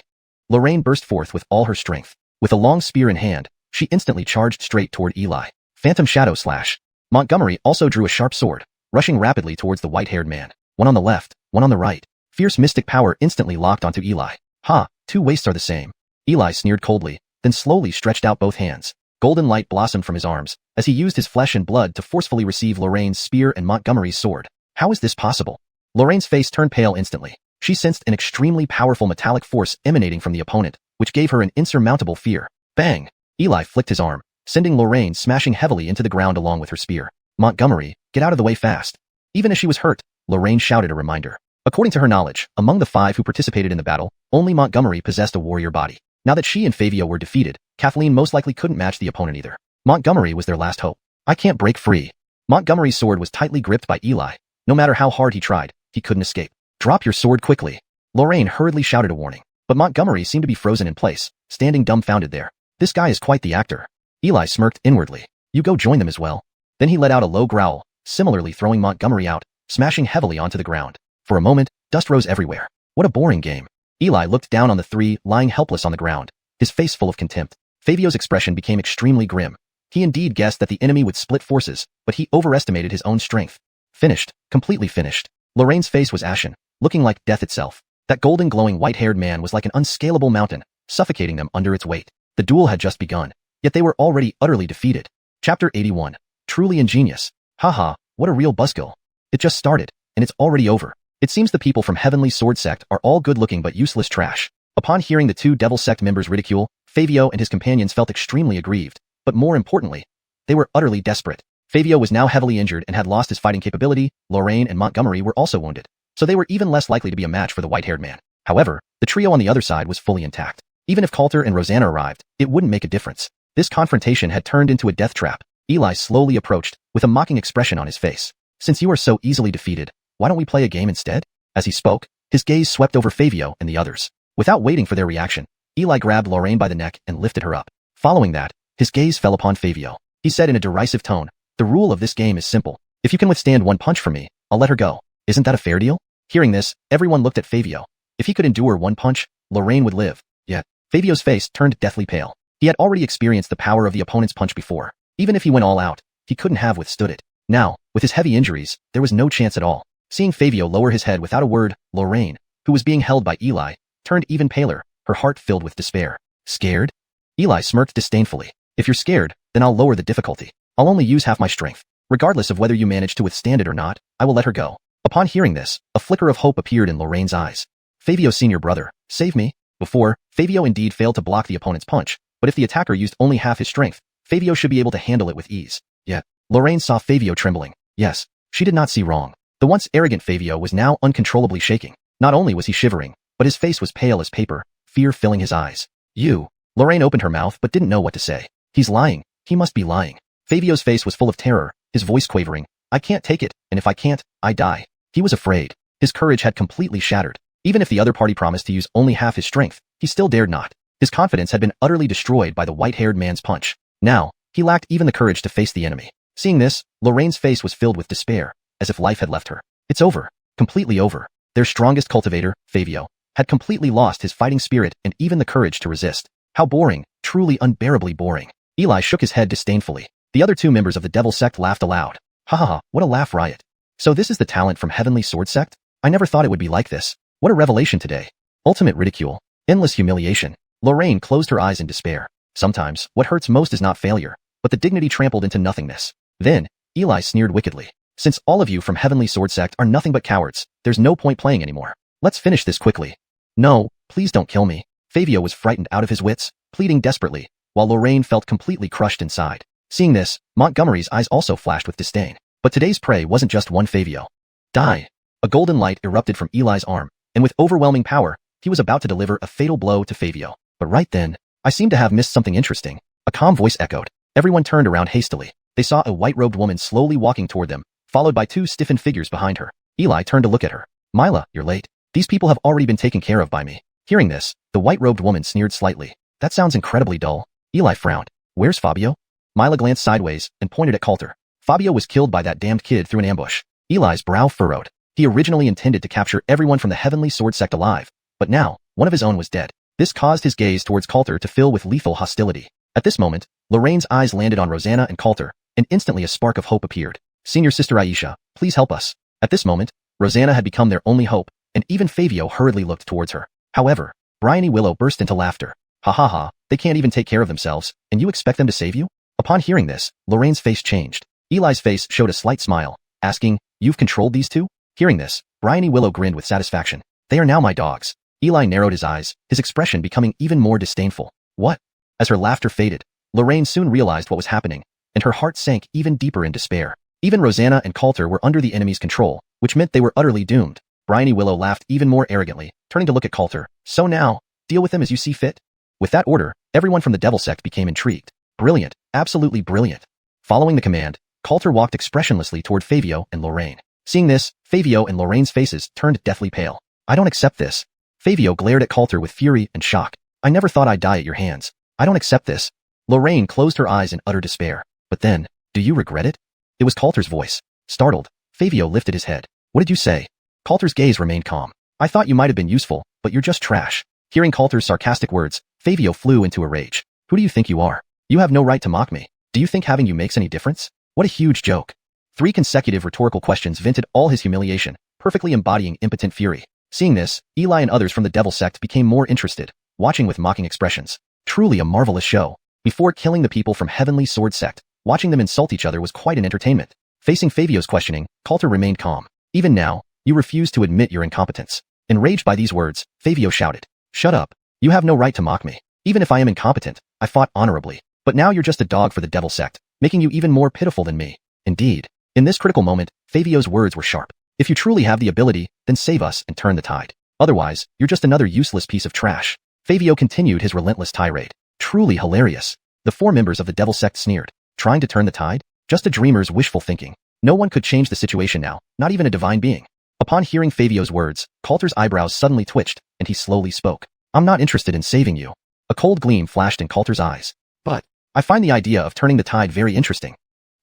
Lorraine burst forth with all her strength. With a long spear in hand, she instantly charged straight toward Eli. Phantom Shadow Slash. Montgomery also drew a sharp sword, rushing rapidly towards the white-haired man. One on the left, one on the right. Fierce mystic power instantly locked onto Eli. Ha, two wastes are the same. Eli sneered coldly, then slowly stretched out both hands. Golden light blossomed from his arms, as he used his flesh and blood to forcefully receive Lorraine's spear and Montgomery's sword. How is this possible? Lorraine's face turned pale instantly. She sensed an extremely powerful metallic force emanating from the opponent, which gave her an insurmountable fear. Bang! Eli flicked his arm, sending Lorraine smashing heavily into the ground along with her spear. Montgomery, get out of the way fast. Even as she was hurt, Lorraine shouted a reminder. According to her knowledge, among the 5 who participated in the battle, only Montgomery possessed a warrior body. Now that she and Fabio were defeated, Kathleen most likely couldn't match the opponent either. Montgomery was their last hope. I can't break free. Montgomery's sword was tightly gripped by Eli. No matter how hard he tried, he couldn't escape. Drop your sword quickly. Lorraine hurriedly shouted a warning, but Montgomery seemed to be frozen in place, standing dumbfounded there. This guy is quite the actor. Eli smirked inwardly. You go join them as well. Then he let out a low growl, similarly throwing Montgomery out, smashing heavily onto the ground. For a moment, dust rose everywhere. What a boring game. Eli looked down on the 3 lying helpless on the ground, his face full of contempt. Fabio's expression became extremely grim. He indeed guessed that the enemy would split forces, but he overestimated his own strength. Finished. Completely finished. Lorraine's face was ashen, looking like death itself. That golden glowing white-haired man was like an unscalable mountain, suffocating them under its weight. The duel had just begun, yet they were already utterly defeated. Chapter 81. Truly ingenious. Haha, what a real buzzkill. It just started, and it's already over. It seems the people from Heavenly Sword Sect are all good-looking but useless trash. Upon hearing the 2 Devil Sect members' ridicule, Fabio and his companions felt extremely aggrieved, but more importantly, they were utterly desperate. Fabio was now heavily injured and had lost his fighting capability. Lorraine and Montgomery were also wounded, so they were even less likely to be a match for the white-haired man. However, the trio on the other side was fully intact. Even if Coulter and Rosanna arrived, it wouldn't make a difference. This confrontation had turned into a death trap. Eli slowly approached, with a mocking expression on his face. Since you are so easily defeated, why don't we play a game instead? As he spoke, his gaze swept over Fabio and the others. Without waiting for their reaction, Eli grabbed Lorraine by the neck and lifted her up. Following that, his gaze fell upon Fabio. He said in a derisive tone, the rule of this game is simple. If you can withstand 1 punch from me, I'll let her go. Isn't that a fair deal? Hearing this, everyone looked at Fabio. If he could endure 1 punch, Lorraine would live. Yet, Fabio's face turned deathly pale. He had already experienced the power of the opponent's punch before. Even if he went all out, he couldn't have withstood it. Now, with his heavy injuries, there was no chance at all. Seeing Fabio lower his head without a word, Lorraine, who was being held by Eli, turned even paler, her heart filled with despair. Scared? Eli smirked disdainfully. If you're scared, then I'll lower the difficulty. I'll only use half my strength. Regardless of whether you manage to withstand it or not, I will let her go. Upon hearing this, a flicker of hope appeared in Lorraine's eyes. Fabio's senior brother, save me. Before, Fabio indeed failed to block the opponent's punch, but if the attacker used only half his strength, Fabio should be able to handle it with ease. Yet, Lorraine saw Fabio trembling. Yes, she did not see wrong. The once arrogant Fabio was now uncontrollably shaking. Not only was he shivering, but his face was pale as paper, fear filling his eyes. You. Lorraine opened her mouth but didn't know what to say. He's lying. He must be lying. Fabio's face was full of terror, his voice quavering. I can't take it, and if I can't, I die. He was afraid. His courage had completely shattered. Even if the other party promised to use only half his strength, he still dared not. His confidence had been utterly destroyed by the white-haired man's punch. Now, he lacked even the courage to face the enemy. Seeing this, Lorraine's face was filled with despair, as if life had left her. It's over. Completely over. Their strongest cultivator, Fabio, had completely lost his fighting spirit and even the courage to resist. How boring, truly unbearably boring. Eli shook his head disdainfully. The other two members of the Devil Sect laughed aloud. Ha ha ha, what a laugh riot. So this is the talent from Heavenly Sword Sect? I never thought it would be like this. What a revelation today. Ultimate ridicule. Endless humiliation. Lorraine closed her eyes in despair. Sometimes, what hurts most is not failure, but the dignity trampled into nothingness. Then, Eli sneered wickedly. Since all of you from Heavenly Sword Sect are nothing but cowards, there's no point playing anymore. Let's finish this quickly. No, please don't kill me. Fabio was frightened out of his wits, pleading desperately, while Lorraine felt completely crushed inside. Seeing this, Montgomery's eyes also flashed with disdain. But today's prey wasn't just one Fabio. Die! A golden light erupted from Eli's arm, and with overwhelming power, he was about to deliver a fatal blow to Fabio. But right then, I seem to have missed something interesting. A calm voice echoed. Everyone turned around hastily. They saw a white-robed woman slowly walking toward them, followed by two stiffened figures behind her. Eli turned to look at her. Mila, you're late. These people have already been taken care of by me. Hearing this, the white-robed woman sneered slightly. That sounds incredibly dull. Eli frowned. Where's Fabio? Mila glanced sideways and pointed at Coulter. Fabio was killed by that damned kid through an ambush. Eli's brow furrowed. He originally intended to capture everyone from the Heavenly Sword Sect alive, but now, one of his own was dead. This caused his gaze towards Coulter to fill with lethal hostility. At this moment, Lorraine's eyes landed on Rosanna and Coulter, and instantly a spark of hope appeared. Senior Sister Aisha, please help us. At this moment, Rosanna had become their only hope, and even Fabio hurriedly looked towards her. However, Bryony Willow burst into laughter. Ha ha ha, they can't even take care of themselves, and you expect them to save you? Upon hearing this, Lorraine's face changed. Eli's face showed a slight smile, asking, You've controlled these two? Hearing this, Bryony Willow grinned with satisfaction. They are now my dogs. Eli narrowed his eyes, his expression becoming even more disdainful. What? As her laughter faded, Lorraine soon realized what was happening, and her heart sank even deeper in despair. Even Rosanna and Coulter were under the enemy's control, which meant they were utterly doomed. Bryony Willow laughed even more arrogantly, turning to look at Coulter. So now, deal with them as you see fit? With that order, everyone from the Devil Sect became intrigued. Brilliant, absolutely brilliant. Following the command, Coulter walked expressionlessly toward Fabio and Lorraine. Seeing this, Fabio and Lorraine's faces turned deathly pale. I don't accept this. Fabio glared at Coulter with fury and shock. I never thought I'd die at your hands. I don't accept this. Lorraine closed her eyes in utter despair. But then, do you regret it? It was Coulter's voice. Startled, Fabio lifted his head. What did you say? Coulter's gaze remained calm. I thought you might have been useful, but you're just trash. Hearing Coulter's sarcastic words, Fabio flew into a rage. Who do you think you are? You have no right to mock me. Do you think having you makes any difference? What a huge joke. 3 consecutive rhetorical questions vented all his humiliation, perfectly embodying impotent fury. Seeing this, Eli and others from the Devil Sect became more interested, watching with mocking expressions. Truly a marvelous show. Before killing the people from Heavenly Sword Sect, watching them insult each other was quite an entertainment. Facing Fabio's questioning, Coulter remained calm. Even now, you refuse to admit your incompetence. Enraged by these words, Fabio shouted. Shut up. You have no right to mock me. Even if I am incompetent, I fought honorably. But now you're just a dog for the Devil Sect, making you even more pitiful than me. Indeed. In this critical moment, Fabio's words were sharp. If you truly have the ability, then save us and turn the tide. Otherwise, you're just another useless piece of trash. Fabio continued his relentless tirade. Truly hilarious. The 4 members of the Devil Sect sneered. Trying to turn the tide? Just a dreamer's wishful thinking. No one could change the situation now, not even a divine being. Upon hearing Fabio's words, Coulter's eyebrows suddenly twitched, and he slowly spoke. I'm not interested in saving you. A cold gleam flashed in Coulter's eyes. But, I find the idea of turning the tide very interesting.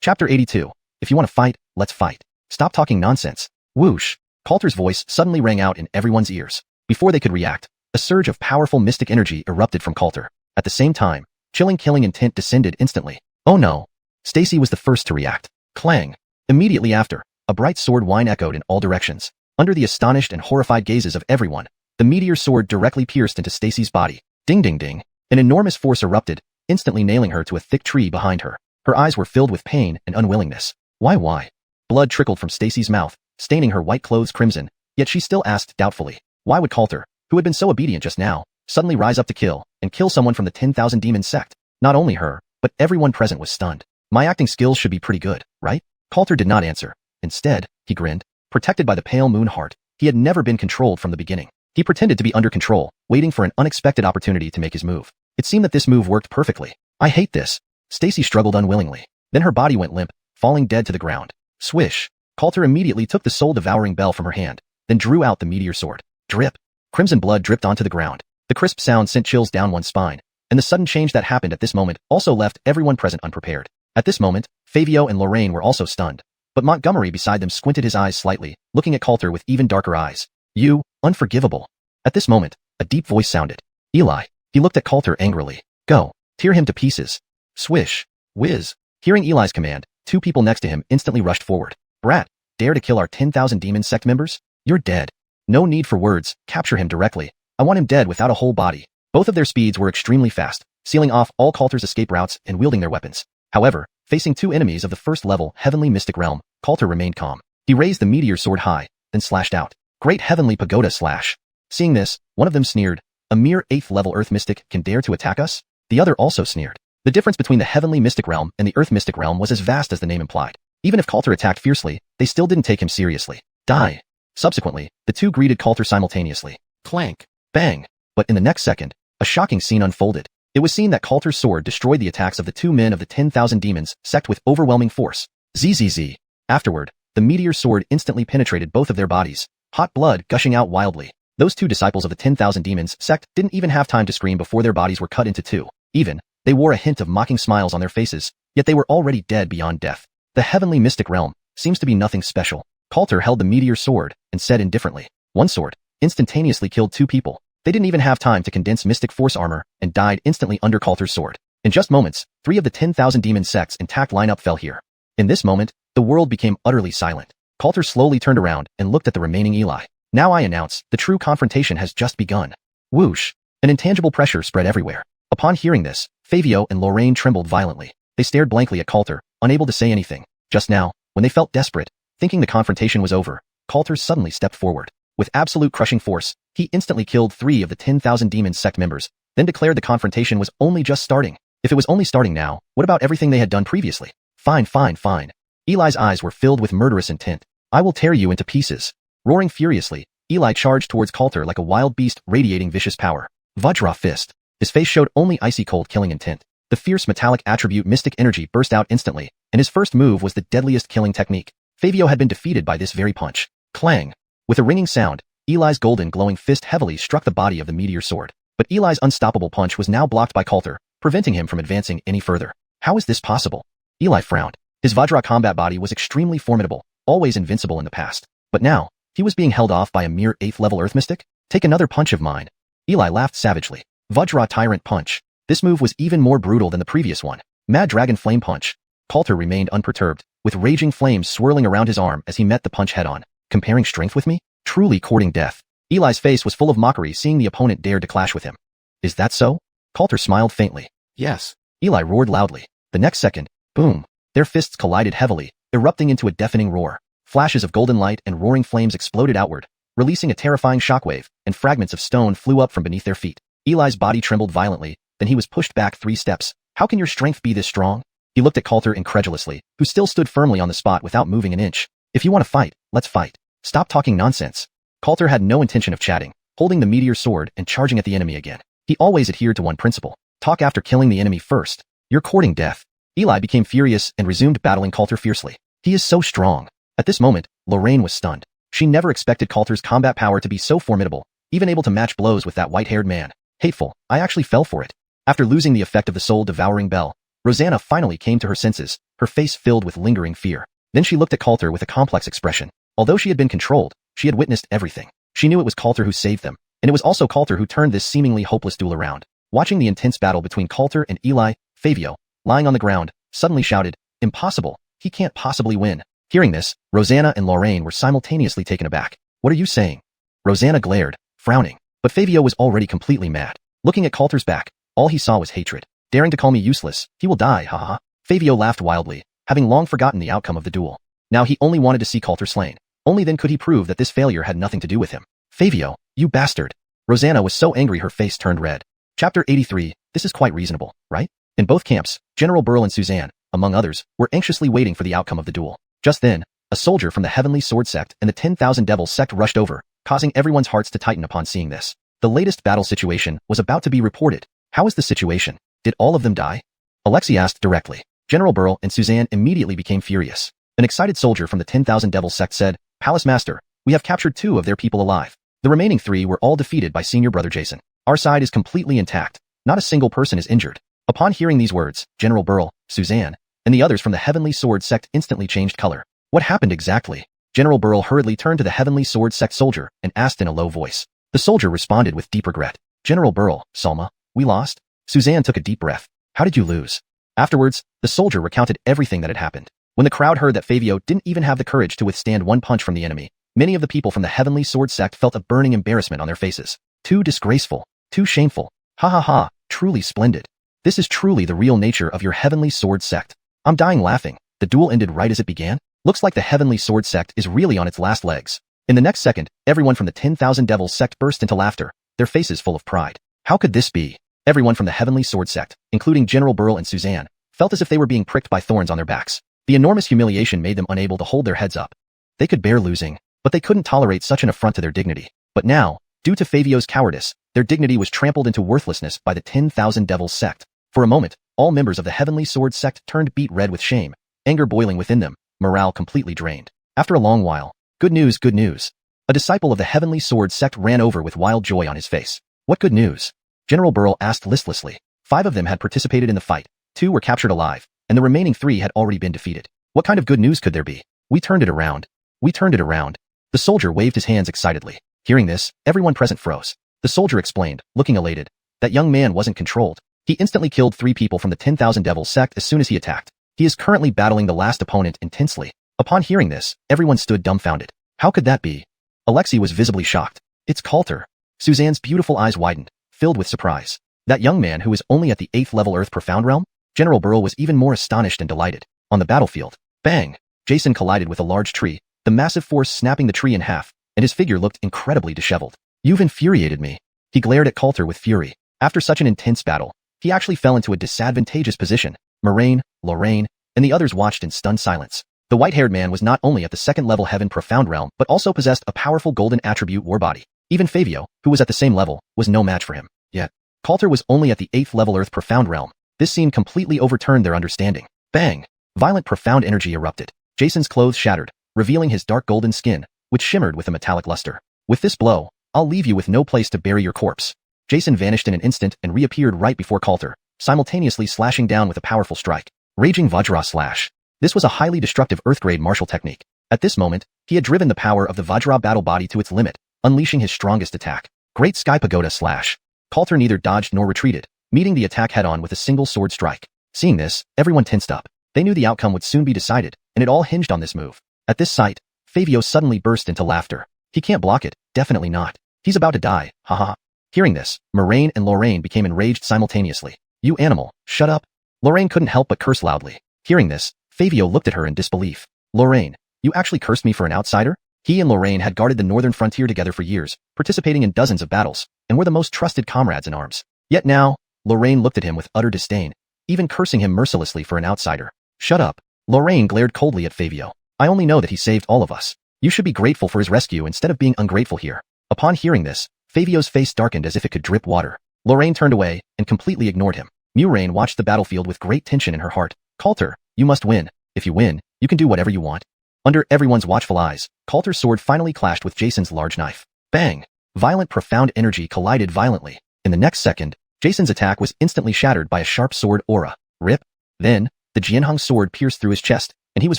Chapter 82. If you want to fight, let's fight. Stop talking nonsense. Whoosh. Coulter's voice suddenly rang out in everyone's ears. Before they could react, a surge of powerful mystic energy erupted from Coulter. At the same time, chilling killing intent descended instantly. Oh no. Stacy was the first to react. Clang. Immediately after, a bright sword whine echoed in all directions. Under the astonished and horrified gazes of everyone, the meteor sword directly pierced into Stacy's body. Ding ding ding. An enormous force erupted, instantly nailing her to a thick tree behind her. Her eyes were filled with pain and unwillingness. Why? Blood trickled from Stacy's mouth, staining her white clothes crimson, yet she still asked doubtfully. Why would Coulter, who had been so obedient just now, suddenly rise up to kill someone from the 10,000 Demon sect? Not only her, but everyone present was stunned. My acting skills should be pretty good, right? Coulter did not answer. Instead, he grinned. Protected by the pale moon heart, he had never been controlled from the beginning. He pretended to be under control, waiting for an unexpected opportunity to make his move. It seemed that this move worked perfectly. I hate this. Stacy struggled unwillingly. Then her body went limp, falling dead to the ground. Swish. Coulter immediately took the soul-devouring bell from her hand, then drew out the meteor sword. Drip. Crimson blood dripped onto the ground. The crisp sound sent chills down one's spine, and the sudden change that happened at this moment also left everyone present unprepared. At this moment, Fabio and Lorraine were also stunned, but Montgomery beside them squinted his eyes slightly, looking at Coulter with even darker eyes. You, unforgivable. At this moment, a deep voice sounded. Eli. He looked at Coulter angrily. Go. Tear him to pieces. Swish. Whiz. Hearing Eli's command, two people next to him instantly rushed forward. Brat, dare to kill our 10,000 Demon sect members? You're dead. No need for words, capture him directly. I want him dead without a whole body. Both of their speeds were extremely fast, sealing off all Coulter's escape routes and wielding their weapons. However, facing two enemies of the first level Heavenly Mystic Realm, Coulter remained calm. He raised the meteor sword high, then slashed out. Great Heavenly Pagoda Slash. Seeing this, one of them sneered. A mere 8th level Earth Mystic can dare to attack us? The other also sneered. The difference between the Heavenly Mystic Realm and the Earth Mystic Realm was as vast as the name implied. Even if Coulter attacked fiercely, they still didn't take him seriously. Die. Subsequently, the two greeted Coulter simultaneously. Clank. Bang. But in the next second, a shocking scene unfolded. It was seen that Coulter's sword destroyed the attacks of the two men of the 10,000 Demons sect with overwhelming force. ZZZ. Afterward, the meteor sword instantly penetrated both of their bodies, hot blood gushing out wildly. Those two disciples of the 10,000 Demons sect didn't even have time to scream before their bodies were cut into two. Even, they wore a hint of mocking smiles on their faces, yet they were already dead beyond death. The Heavenly Mystic Realm seems to be nothing special. Coulter held the meteor sword and said indifferently. One sword instantaneously killed two people. They didn't even have time to condense Mystic Force armor and died instantly under Coulter's sword. In just moments, 3 of the 10,000 Demon sect's intact lineup fell here. In this moment, the world became utterly silent. Coulter slowly turned around and looked at the remaining Eli. Now I announce, the true confrontation has just begun. Whoosh. An intangible pressure spread everywhere. Upon hearing this, Fabio and Lorraine trembled violently. They stared blankly at Coulter, unable to say anything. Just now, when they felt desperate, thinking the confrontation was over, Coulter suddenly stepped forward. With absolute crushing force, he instantly killed 3 of the 10,000 Demon sect members, then declared the confrontation was only just starting. If it was only starting now, what about everything they had done previously? Fine. Eli's eyes were filled with murderous intent. I will tear you into pieces. Roaring furiously, Eli charged towards Coulter like a wild beast radiating vicious power. Vajra Fist. His face showed only icy cold killing intent. The fierce metallic attribute mystic energy burst out instantly, and his first move was the deadliest killing technique. Fabio had been defeated by this very punch. Clang. With a ringing sound, Eli's golden glowing fist heavily struck the body of the meteor sword. But Eli's unstoppable punch was now blocked by Coulter, preventing him from advancing any further. How is this possible? Eli frowned. His Vajra combat body was extremely formidable, always invincible in the past. But now, he was being held off by a mere 8th level Earth Mystic? Take another punch of mine. Eli laughed savagely. Vajra Tyrant Punch. This move was even more brutal than the previous one. Mad Dragon Flame Punch. Coulter remained unperturbed, with raging flames swirling around his arm as he met the punch head-on. Comparing strength with me? Truly courting death. Eli's face was full of mockery seeing the opponent dared to clash with him. Is that so? Coulter smiled faintly. Yes. Eli roared loudly. The next second, boom. Their fists collided heavily, erupting into a deafening roar. Flashes of golden light and roaring flames exploded outward, releasing a terrifying shockwave, and fragments of stone flew up from beneath their feet. Eli's body trembled violently, then he was pushed back 3 steps. How can your strength be this strong? He looked at Coulter incredulously, who still stood firmly on the spot without moving an inch. If you want to fight, let's fight. Stop talking nonsense. Coulter had no intention of chatting, holding the meteor sword and charging at the enemy again. He always adhered to one principle. Talk after killing the enemy first. You're courting death. Eli became furious and resumed battling Coulter fiercely. He is so strong. At this moment, Lorraine was stunned. She never expected Coulter's combat power to be so formidable, even able to match blows with that white-haired man. Hateful, I actually fell for it. After losing the effect of the soul-devouring bell, Rosanna finally came to her senses, her face filled with lingering fear. Then she looked at Coulter with a complex expression. Although she had been controlled, she had witnessed everything. She knew it was Coulter who saved them, and it was also Coulter who turned this seemingly hopeless duel around. Watching the intense battle between Coulter and Eli, Fabio, lying on the ground, suddenly shouted, "Impossible! He can't possibly win." Hearing this, Rosanna and Lorraine were simultaneously taken aback. What are you saying? Rosanna glared, frowning, but Fabio was already completely mad. Looking at Coulter's back, All he saw was hatred. Daring to call me useless, he will die, haha. Fabio laughed wildly, having long forgotten the outcome of the duel. Now he only wanted to see Coulter slain. Only then could he prove that this failure had nothing to do with him. Fabio, you bastard. Rosanna was so angry her face turned red. Chapter 83, this is quite reasonable, right? In both camps, General Burl and Suzanne, among others, were anxiously waiting for the outcome of the duel. Just then, a soldier from the Heavenly Sword Sect and the 10,000 Devils Sect rushed over, causing everyone's hearts to tighten upon seeing this. The latest battle situation was about to be reported. How is the situation? Did all of them die? Alexei asked directly. General Burl and Suzanne immediately became furious. An excited soldier from the 10,000 Devils Sect said, Palace Master, we have captured 2 of their people alive. The remaining 3 were all defeated by Senior Brother Jason. Our side is completely intact. Not a single person is injured. Upon hearing these words, General Burl, Suzanne, and the others from the Heavenly Sword Sect instantly changed color. What happened exactly? General Burl hurriedly turned to the Heavenly Sword Sect soldier and asked in a low voice. The soldier responded with deep regret. General Burl, Salma, we lost? Suzanne took a deep breath. How did you lose? Afterwards, the soldier recounted everything that had happened. When the crowd heard that Fabio didn't even have the courage to withstand one punch from the enemy, many of the people from the Heavenly Sword Sect felt a burning embarrassment on their faces. Too disgraceful. Too shameful. Ha ha ha, truly splendid. This is truly the real nature of your Heavenly Sword Sect. I'm dying laughing. The duel ended right as it began? Looks like the Heavenly Sword Sect is really on its last legs. In the next second, everyone from the 10,000 Devils Sect burst into laughter, their faces full of pride. How could this be? Everyone from the Heavenly Sword Sect, including General Burl and Suzanne, felt as if they were being pricked by thorns on their backs. The enormous humiliation made them unable to hold their heads up. They could bear losing, but they couldn't tolerate such an affront to their dignity. But now, due to Fabio's cowardice, their dignity was trampled into worthlessness by the 10,000 Devils Sect. For a moment, all members of the Heavenly Sword Sect turned beet red with shame, anger boiling within them, morale completely drained. After a long while, good news, good news. A disciple of the Heavenly Sword Sect ran over with wild joy on his face. What good news? General Burl asked listlessly. 5 of them had participated in the fight, 2 were captured alive, and the remaining 3 had already been defeated. What kind of good news could there be? We turned it around. We turned it around. The soldier waved his hands excitedly. Hearing this, everyone present froze. The soldier explained, looking elated. That young man wasn't controlled. He instantly killed 3 people from the 10,000 Devils Sect as soon as he attacked. He is currently battling the last opponent intensely. Upon hearing this, everyone stood dumbfounded. How could that be? Alexei was visibly shocked. It's Coulter. Suzanne's beautiful eyes widened, filled with surprise. That young man who is only at the 8th level Earth Profound Realm? General Burl was even more astonished and delighted. On the battlefield, bang! Jason collided with a large tree, the massive force snapping the tree in half, and his figure looked incredibly disheveled. You've infuriated me. He glared at Coulter with fury. After such an intense battle, he actually fell into a disadvantageous position. Moraine, Lorraine, and the others watched in stunned silence. The white-haired man was not only at the 2nd level Heaven Profound Realm, but also possessed a powerful golden attribute war body. Even Fabio, who was at the same level, was no match for him. Yet, Coulter was only at the 8th level Earth Profound Realm. This scene completely overturned their understanding. Bang! Violent profound energy erupted. Jason's clothes shattered, revealing his dark golden skin, which shimmered with a metallic luster. With this blow, I'll leave you with no place to bury your corpse. Jason vanished in an instant and reappeared right before Coulter, simultaneously slashing down with a powerful strike. Raging Vajra Slash. This was a highly destructive Earth-grade martial technique. At this moment, he had driven the power of the Vajra battle body to its limit, unleashing his strongest attack. Great Sky Pagoda Slash. Coulter neither dodged nor retreated, meeting the attack head-on with a single sword strike. Seeing this, everyone tensed up. They knew the outcome would soon be decided, and it all hinged on this move. At this sight, Fabio suddenly burst into laughter. He can't block it, definitely not. He's about to die, haha. Hearing this, Moraine and Lorraine became enraged simultaneously. You animal, shut up. Lorraine couldn't help but curse loudly. Hearing this, Fabio looked at her in disbelief. Lorraine, you actually cursed me for an outsider? He and Lorraine had guarded the northern frontier together for years, participating in dozens of battles, and were the most trusted comrades in arms. Yet now, Lorraine looked at him with utter disdain, even cursing him mercilessly for an outsider. Shut up. Lorraine glared coldly at Fabio. I only know that he saved all of us. You should be grateful for his rescue instead of being ungrateful here. Upon hearing this, Fabio's face darkened as if it could drip water. Lorraine turned away and completely ignored him. Muraine watched the battlefield with great tension in her heart. Coulter, you must win. If you win, you can do whatever you want. Under everyone's watchful eyes, Coulter's sword finally clashed with Jason's large knife. Bang! Violent profound energy collided violently. In the next second, Jason's attack was instantly shattered by a sharp sword aura. Rip. Then, the Jianhong sword pierced through his chest, and he was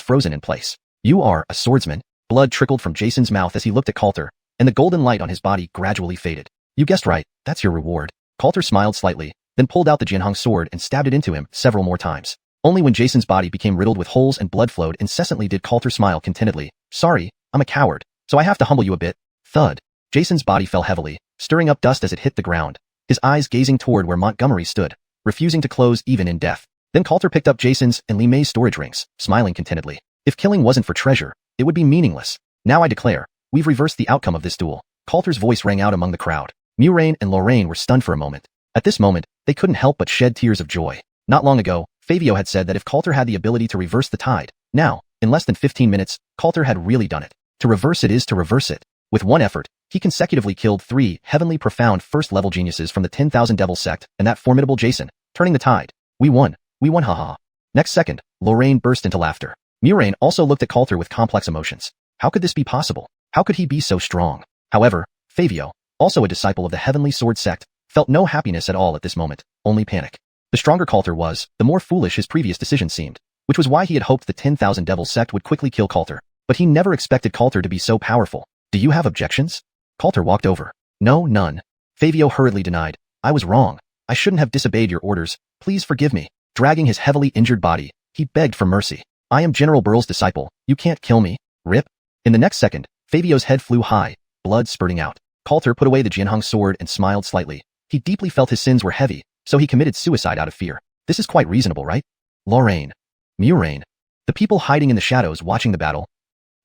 frozen in place. You are a swordsman. Blood trickled from Jason's mouth as he looked at Coulter, and the golden light on his body gradually faded. You guessed right, that's your reward. Coulter smiled slightly, then pulled out the Jianhong sword and stabbed it into him several more times. Only when Jason's body became riddled with holes and blood flowed incessantly did Coulter smile contentedly. Sorry, I'm a coward, so I have to humble you a bit. Thud. Jason's body fell heavily, stirring up dust as it hit the ground. his eyes gazing toward where Montgomery stood, refusing to close even in death. Then Coulter picked up Jason's and Li Mei's storage rings, smiling contentedly. If killing wasn't for treasure, it would be meaningless. Now I declare, we've reversed the outcome of this duel. Coulter's voice rang out among the crowd. Muraine and Lorraine were stunned for a moment. At this moment, they couldn't help but shed tears of joy. Not long ago, Fabio had said that if Coulter had the ability to reverse the tide, now, in less than 15 minutes, Coulter had really done it. To reverse it is to reverse it. With one effort, he consecutively killed 3 heavenly profound first-level geniuses from the 10,000 Devil sect and that formidable Jason, turning the tide. We won, haha. Next second, Lorraine burst into laughter. Muraine also looked at Coulter with complex emotions. How could this be possible? How could he be so strong? However, Fabio, also a disciple of the Heavenly Sword sect, felt no happiness at all at this moment, only panic. The stronger Coulter was, the more foolish his previous decision seemed, which was why he had hoped the 10,000 Devil sect would quickly kill Coulter. But he never expected Coulter to be so powerful. Do you have objections? Coulter walked over. No, none. Fabio hurriedly denied. I was wrong. I shouldn't have disobeyed your orders. Please forgive me. Dragging his heavily injured body, he begged for mercy. I am General Burl's disciple. You can't kill me. Rip. In the next second, Fabio's head flew high, blood spurting out. Coulter put away the Jianhong sword and smiled slightly. He deeply felt his sins were heavy, so he committed suicide out of fear. This is quite reasonable, right? Lorraine. Muraine. The people hiding in the shadows watching the battle.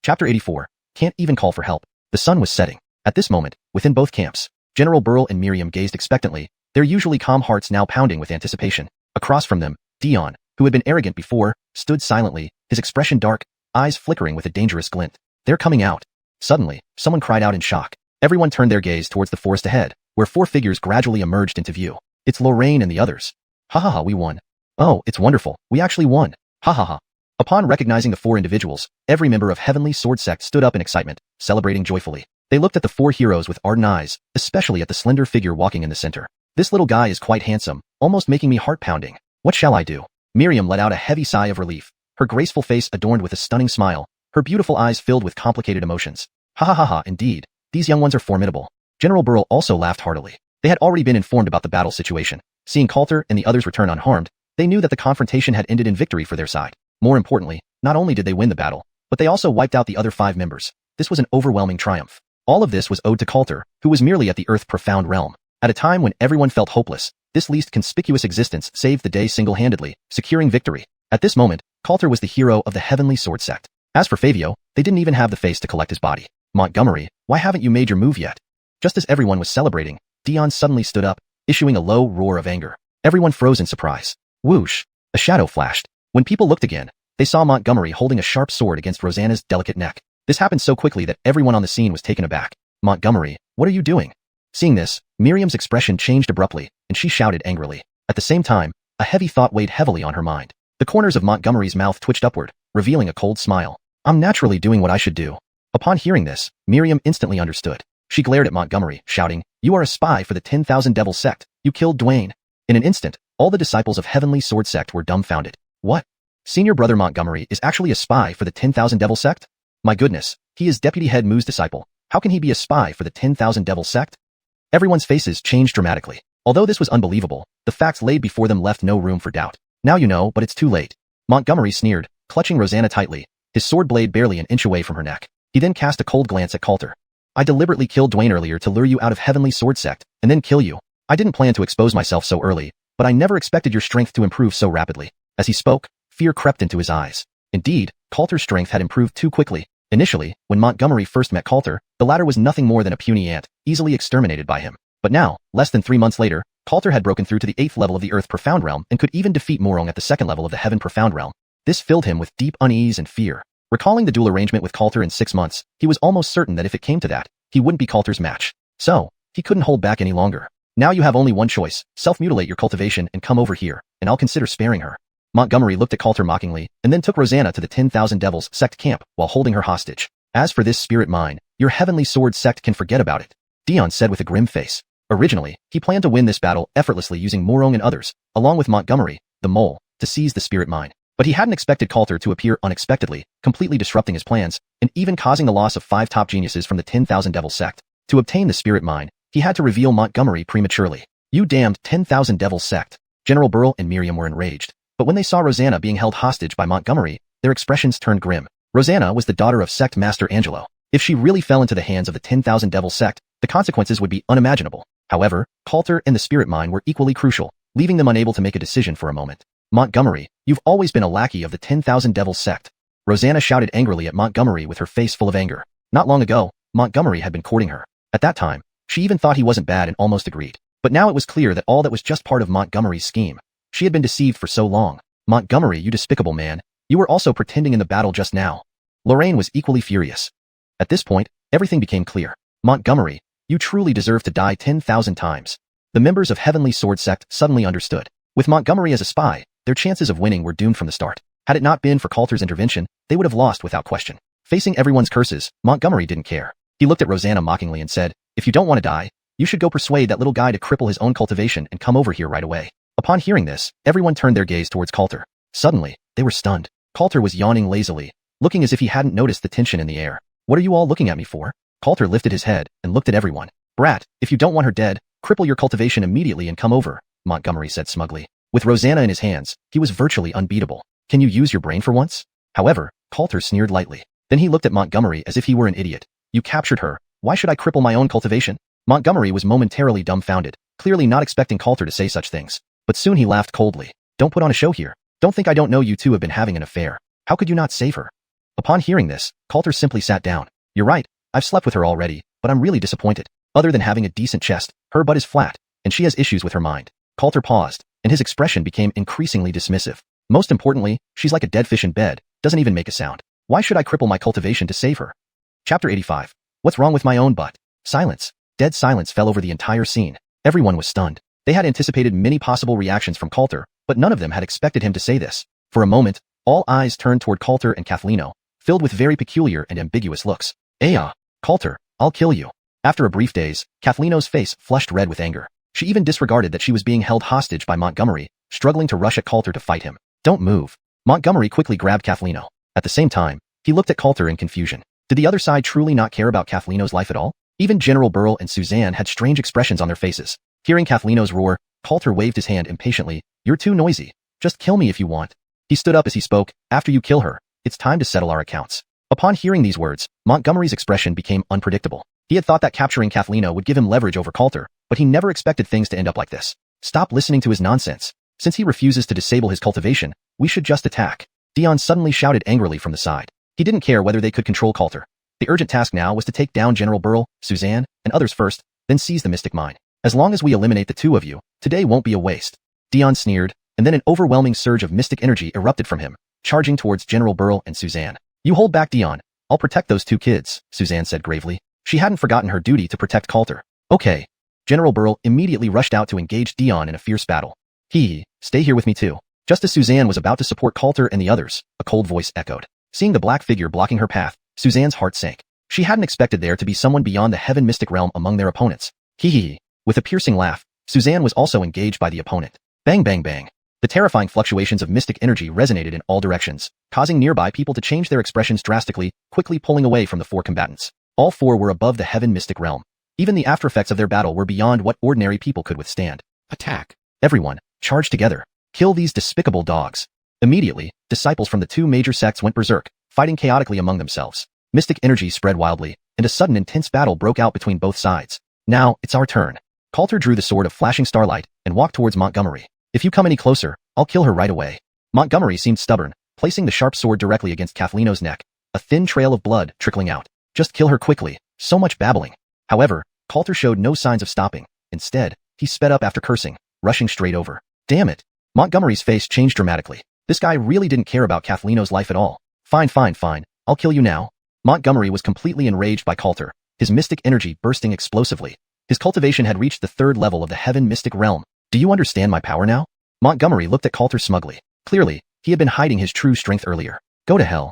Chapter 84. Can't even call for help. The sun was setting. At this moment, within both camps, General Burl and Miriam gazed expectantly, their usually calm hearts now pounding with anticipation. Across from them, Dion, who had been arrogant before, stood silently, his expression dark, eyes flickering with a dangerous glint. They're coming out. Suddenly, someone cried out in shock. Everyone turned their gaze towards the forest ahead, where 4 figures gradually emerged into view. It's Lorraine and the others. Ha ha ha, we won. Oh, it's wonderful. We actually won. Ha ha ha. Upon recognizing the 4 individuals, every member of Heavenly Sword Sect stood up in excitement, celebrating joyfully. They looked at the 4 heroes with ardent eyes, especially at the slender figure walking in the center. This little guy is quite handsome, almost making me heart-pounding. What shall I do? Miriam let out a heavy sigh of relief, her graceful face adorned with a stunning smile, her beautiful eyes filled with complicated emotions. Ha ha ha ha, indeed. These young ones are formidable. General Burl also laughed heartily. They had already been informed about the battle situation. Seeing Coulter and the others return unharmed, they knew that the confrontation had ended in victory for their side. More importantly, not only did they win the battle, but they also wiped out the other 5 members. This was an overwhelming triumph. All of this was owed to Coulter, who was merely at the Earth's profound realm. At a time when everyone felt hopeless, this least conspicuous existence saved the day single-handedly, securing victory. At this moment, Coulter was the hero of the Heavenly Sword sect. As for Fabio, they didn't even have the face to collect his body. Montgomery, why haven't you made your move yet? Just as everyone was celebrating, Dion suddenly stood up, issuing a low roar of anger. Everyone froze in surprise. Whoosh! A shadow flashed. When people looked again, they saw Montgomery holding a sharp sword against Rosanna's delicate neck. This happened so quickly that everyone on the scene was taken aback. Montgomery, what are you doing? Seeing this, Miriam's expression changed abruptly, and she shouted angrily. At the same time, a heavy thought weighed heavily on her mind. The corners of Montgomery's mouth twitched upward, revealing a cold smile. I'm naturally doing what I should do. Upon hearing this, Miriam instantly understood. She glared at Montgomery, shouting, You are a spy for the 10,000 Devil sect. You killed Dwayne. In an instant, all the disciples of Heavenly Sword sect were dumbfounded. What? Senior brother Montgomery is actually a spy for the 10,000 Devil sect? My goodness, he is Deputy Head Mu's disciple. How can he be a spy for the 10,000 Devil sect? Everyone's faces changed dramatically. Although this was unbelievable, the facts laid before them left no room for doubt. Now you know, but it's too late. Montgomery sneered, clutching Rosanna tightly, his sword blade barely an inch away from her neck. He then cast a cold glance at Coulter. I deliberately killed Dwayne earlier to lure you out of Heavenly Sword sect, and then kill you. I didn't plan to expose myself so early, but I never expected your strength to improve so rapidly. As he spoke, fear crept into his eyes. Indeed, Coulter's strength had improved too quickly. Initially, when Montgomery first met Coulter, the latter was nothing more than a puny ant, easily exterminated by him. But now, less than 3 months later, Coulter had broken through to the 8th level of the Earth Profound Realm and could even defeat Morong at the 2nd level of the Heaven Profound Realm. This filled him with deep unease and fear. Recalling the duel arrangement with Coulter in 6 months, he was almost certain that if it came to that, he wouldn't be Coulter's match. So, he couldn't hold back any longer. Now you have only one choice, self-mutilate your cultivation and come over here, and I'll consider sparing her. Montgomery looked at Coulter mockingly, and then took Rosanna to the 10,000 Devils sect camp while holding her hostage. As for this spirit mine, your Heavenly Sword sect can forget about it, Dion said with a grim face. Originally, he planned to win this battle effortlessly using Morong and others, along with Montgomery, the mole, to seize the spirit mine. But he hadn't expected Coulter to appear unexpectedly, completely disrupting his plans, and even causing the loss of 5 top geniuses from the 10,000 Devil sect. To obtain the spirit mine, he had to reveal Montgomery prematurely. You damned 10,000 Devil sect. General Burl and Miriam were enraged. But when they saw Rosanna being held hostage by Montgomery, their expressions turned grim. Rosanna was the daughter of Sect Master Angelo. If she really fell into the hands of the 10,000 Devil sect, the consequences would be unimaginable. However, Coulter and the spirit mine were equally crucial, leaving them unable to make a decision for a moment. Montgomery, you've always been a lackey of the 10,000 Devils sect. Rosanna shouted angrily at Montgomery with her face full of anger. Not long ago, Montgomery had been courting her. At that time, she even thought he wasn't bad and almost agreed. But now it was clear that all that was just part of Montgomery's scheme. She had been deceived for so long. Montgomery, you despicable man, you were also pretending in the battle just now. Lorraine was equally furious. At this point, everything became clear. Montgomery, you truly deserve to die 10,000 times. The members of Heavenly Sword Sect suddenly understood. With Montgomery as a spy, their chances of winning were doomed from the start. Had it not been for Coulter's intervention, they would have lost without question. Facing everyone's curses, Montgomery didn't care. He looked at Rosanna mockingly and said, if you don't want to die, you should go persuade that little guy to cripple his own cultivation and come over here right away. Upon hearing this, everyone turned their gaze towards Coulter. Suddenly, they were stunned. Coulter was yawning lazily, looking as if he hadn't noticed the tension in the air. What are you all looking at me for? Coulter lifted his head and looked at everyone. Brat, if you don't want her dead, cripple your cultivation immediately and come over, Montgomery said smugly. With Rosanna in his hands, he was virtually unbeatable. Can you use your brain for once? However, Coulter sneered lightly. Then he looked at Montgomery as if he were an idiot. You captured her. Why should I cripple my own cultivation? Montgomery was momentarily dumbfounded, clearly not expecting Coulter to say such things. But soon he laughed coldly. Don't put on a show here. Don't think I don't know you two have been having an affair. How could you not save her? Upon hearing this, Coulter simply sat down. You're right, I've slept with her already, but I'm really disappointed. Other than having a decent chest, her butt is flat, and she has issues with her mind. Coulter paused, and his expression became increasingly dismissive. Most importantly, she's like a dead fish in bed, doesn't even make a sound. Why should I cripple my cultivation to save her? Chapter 85. What's wrong with my own butt? Silence. Dead silence fell over the entire scene. Everyone was stunned. They had anticipated many possible reactions from Coulter, but none of them had expected him to say this. For a moment, all eyes turned toward Coulter and Kathleno, filled with very peculiar and ambiguous looks. Coulter, I'll kill you. After a brief daze, Kathleno's face flushed red with anger. She even disregarded that she was being held hostage by Montgomery, struggling to rush at Coulter to fight him. Don't move. Montgomery quickly grabbed Kathleno. At the same time, he looked at Coulter in confusion. Did the other side truly not care about Kathleno's life at all? Even General Burl and Suzanne had strange expressions on their faces. Hearing Kathleno's roar, Coulter waved his hand impatiently. You're too noisy. Just kill me if you want. He stood up as he spoke. After you kill her, it's time to settle our accounts. Upon hearing these words, Montgomery's expression became unpredictable. He had thought that capturing Kathleno would give him leverage over Coulter, but he never expected things to end up like this. Stop listening to his nonsense. Since he refuses to disable his cultivation, we should just attack. Dion suddenly shouted angrily from the side. He didn't care whether they could control Coulter. The urgent task now was to take down General Burl, Suzanne, and others first, then seize the Mystic Mine. As long as we eliminate the two of you, today won't be a waste. Dion sneered, and then an overwhelming surge of mystic energy erupted from him, charging towards General Burl and Suzanne. You hold back, Dion. I'll protect those two kids, Suzanne said gravely. She hadn't forgotten her duty to protect Coulter. Okay. General Burl immediately rushed out to engage Dion in a fierce battle. Stay here with me too. Just as Suzanne was about to support Coulter and the others, a cold voice echoed. Seeing the black figure blocking her path, Suzanne's heart sank. She hadn't expected there to be someone beyond the heaven mystic realm among their opponents. With a piercing laugh, Suzanne was also engaged by the opponent. Bang bang bang. The terrifying fluctuations of mystic energy resonated in all directions, causing nearby people to change their expressions drastically, quickly pulling away from the four combatants. All four were above the heaven mystic realm. Even the aftereffects of their battle were beyond what ordinary people could withstand. Attack. Everyone, charge together. Kill these despicable dogs. Immediately, disciples from the two major sects went berserk, fighting chaotically among themselves. Mystic energy spread wildly, and a sudden intense battle broke out between both sides. Now, it's our turn. Coulter drew the sword of flashing starlight and walked towards Montgomery. If you come any closer, I'll kill her right away. Montgomery seemed stubborn, placing the sharp sword directly against Kathleno's neck, a thin trail of blood trickling out. Just kill her quickly. So much babbling. However, Coulter showed no signs of stopping. Instead, he sped up after cursing, rushing straight over. Damn it. Montgomery's face changed dramatically. This guy really didn't care about Kathleno's life at all. Fine. I'll kill you now. Montgomery was completely enraged by Coulter, his mystic energy bursting explosively. His cultivation had reached the third level of the heaven mystic realm. Do you understand my power now? Montgomery looked at Coulter smugly. Clearly, he had been hiding his true strength earlier. Go to hell.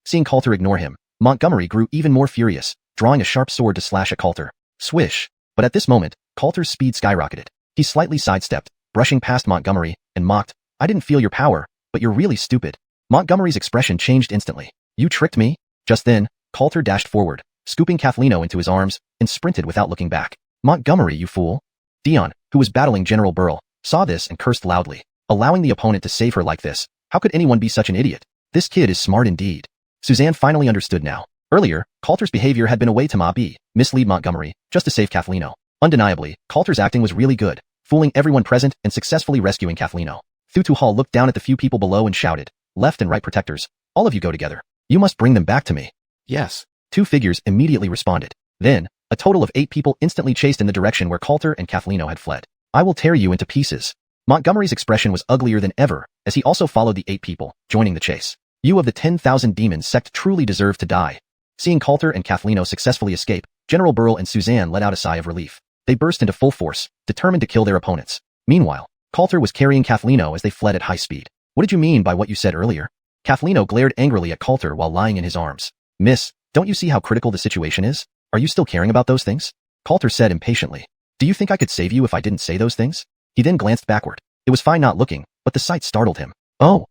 Seeing Coulter ignore him, Montgomery grew even more furious, drawing a sharp sword to slash at Coulter. Swish. But at this moment, Coulter's speed skyrocketed. He slightly sidestepped, brushing past Montgomery, and mocked, I didn't feel your power, but you're really stupid. Montgomery's expression changed instantly. You tricked me? Just then, Coulter dashed forward, scooping Kathleno into his arms, and sprinted without looking back. Montgomery, you fool. Dion, who was battling General Burl, saw this and cursed loudly. Allowing the opponent to save her like this, how could anyone be such an idiot? This kid is smart indeed. Suzanne finally understood now. Earlier, Coulter's behavior had been a way to mislead Montgomery, just to save Kathleno. Undeniably, Coulter's acting was really good, fooling everyone present and successfully rescuing Kathleno. Thutu Hall looked down at the few people below and shouted, "Left and right protectors, all of you go together. You must bring them back to me." Yes. 2 figures immediately responded. Then, a total of 8 people instantly chased in the direction where Coulter and Kathleno had fled. "I will tear you into pieces." Montgomery's expression was uglier than ever, as he also followed the 8 people, joining the chase. "You of the 10,000 demons sect truly deserve to die." Seeing Coulter and Kathleno successfully escape, General Burl and Suzanne let out a sigh of relief. They burst into full force, determined to kill their opponents. Meanwhile, Coulter was carrying Kathleno as they fled at high speed. "What did you mean by what you said earlier?" Kathleno glared angrily at Coulter while lying in his arms. "Miss, don't you see how critical the situation is? Are you still caring about those things?" Coulter said impatiently. "Do you think I could save you if I didn't say those things?" He then glanced backward. It was fine not looking, but the sight startled him. Oh.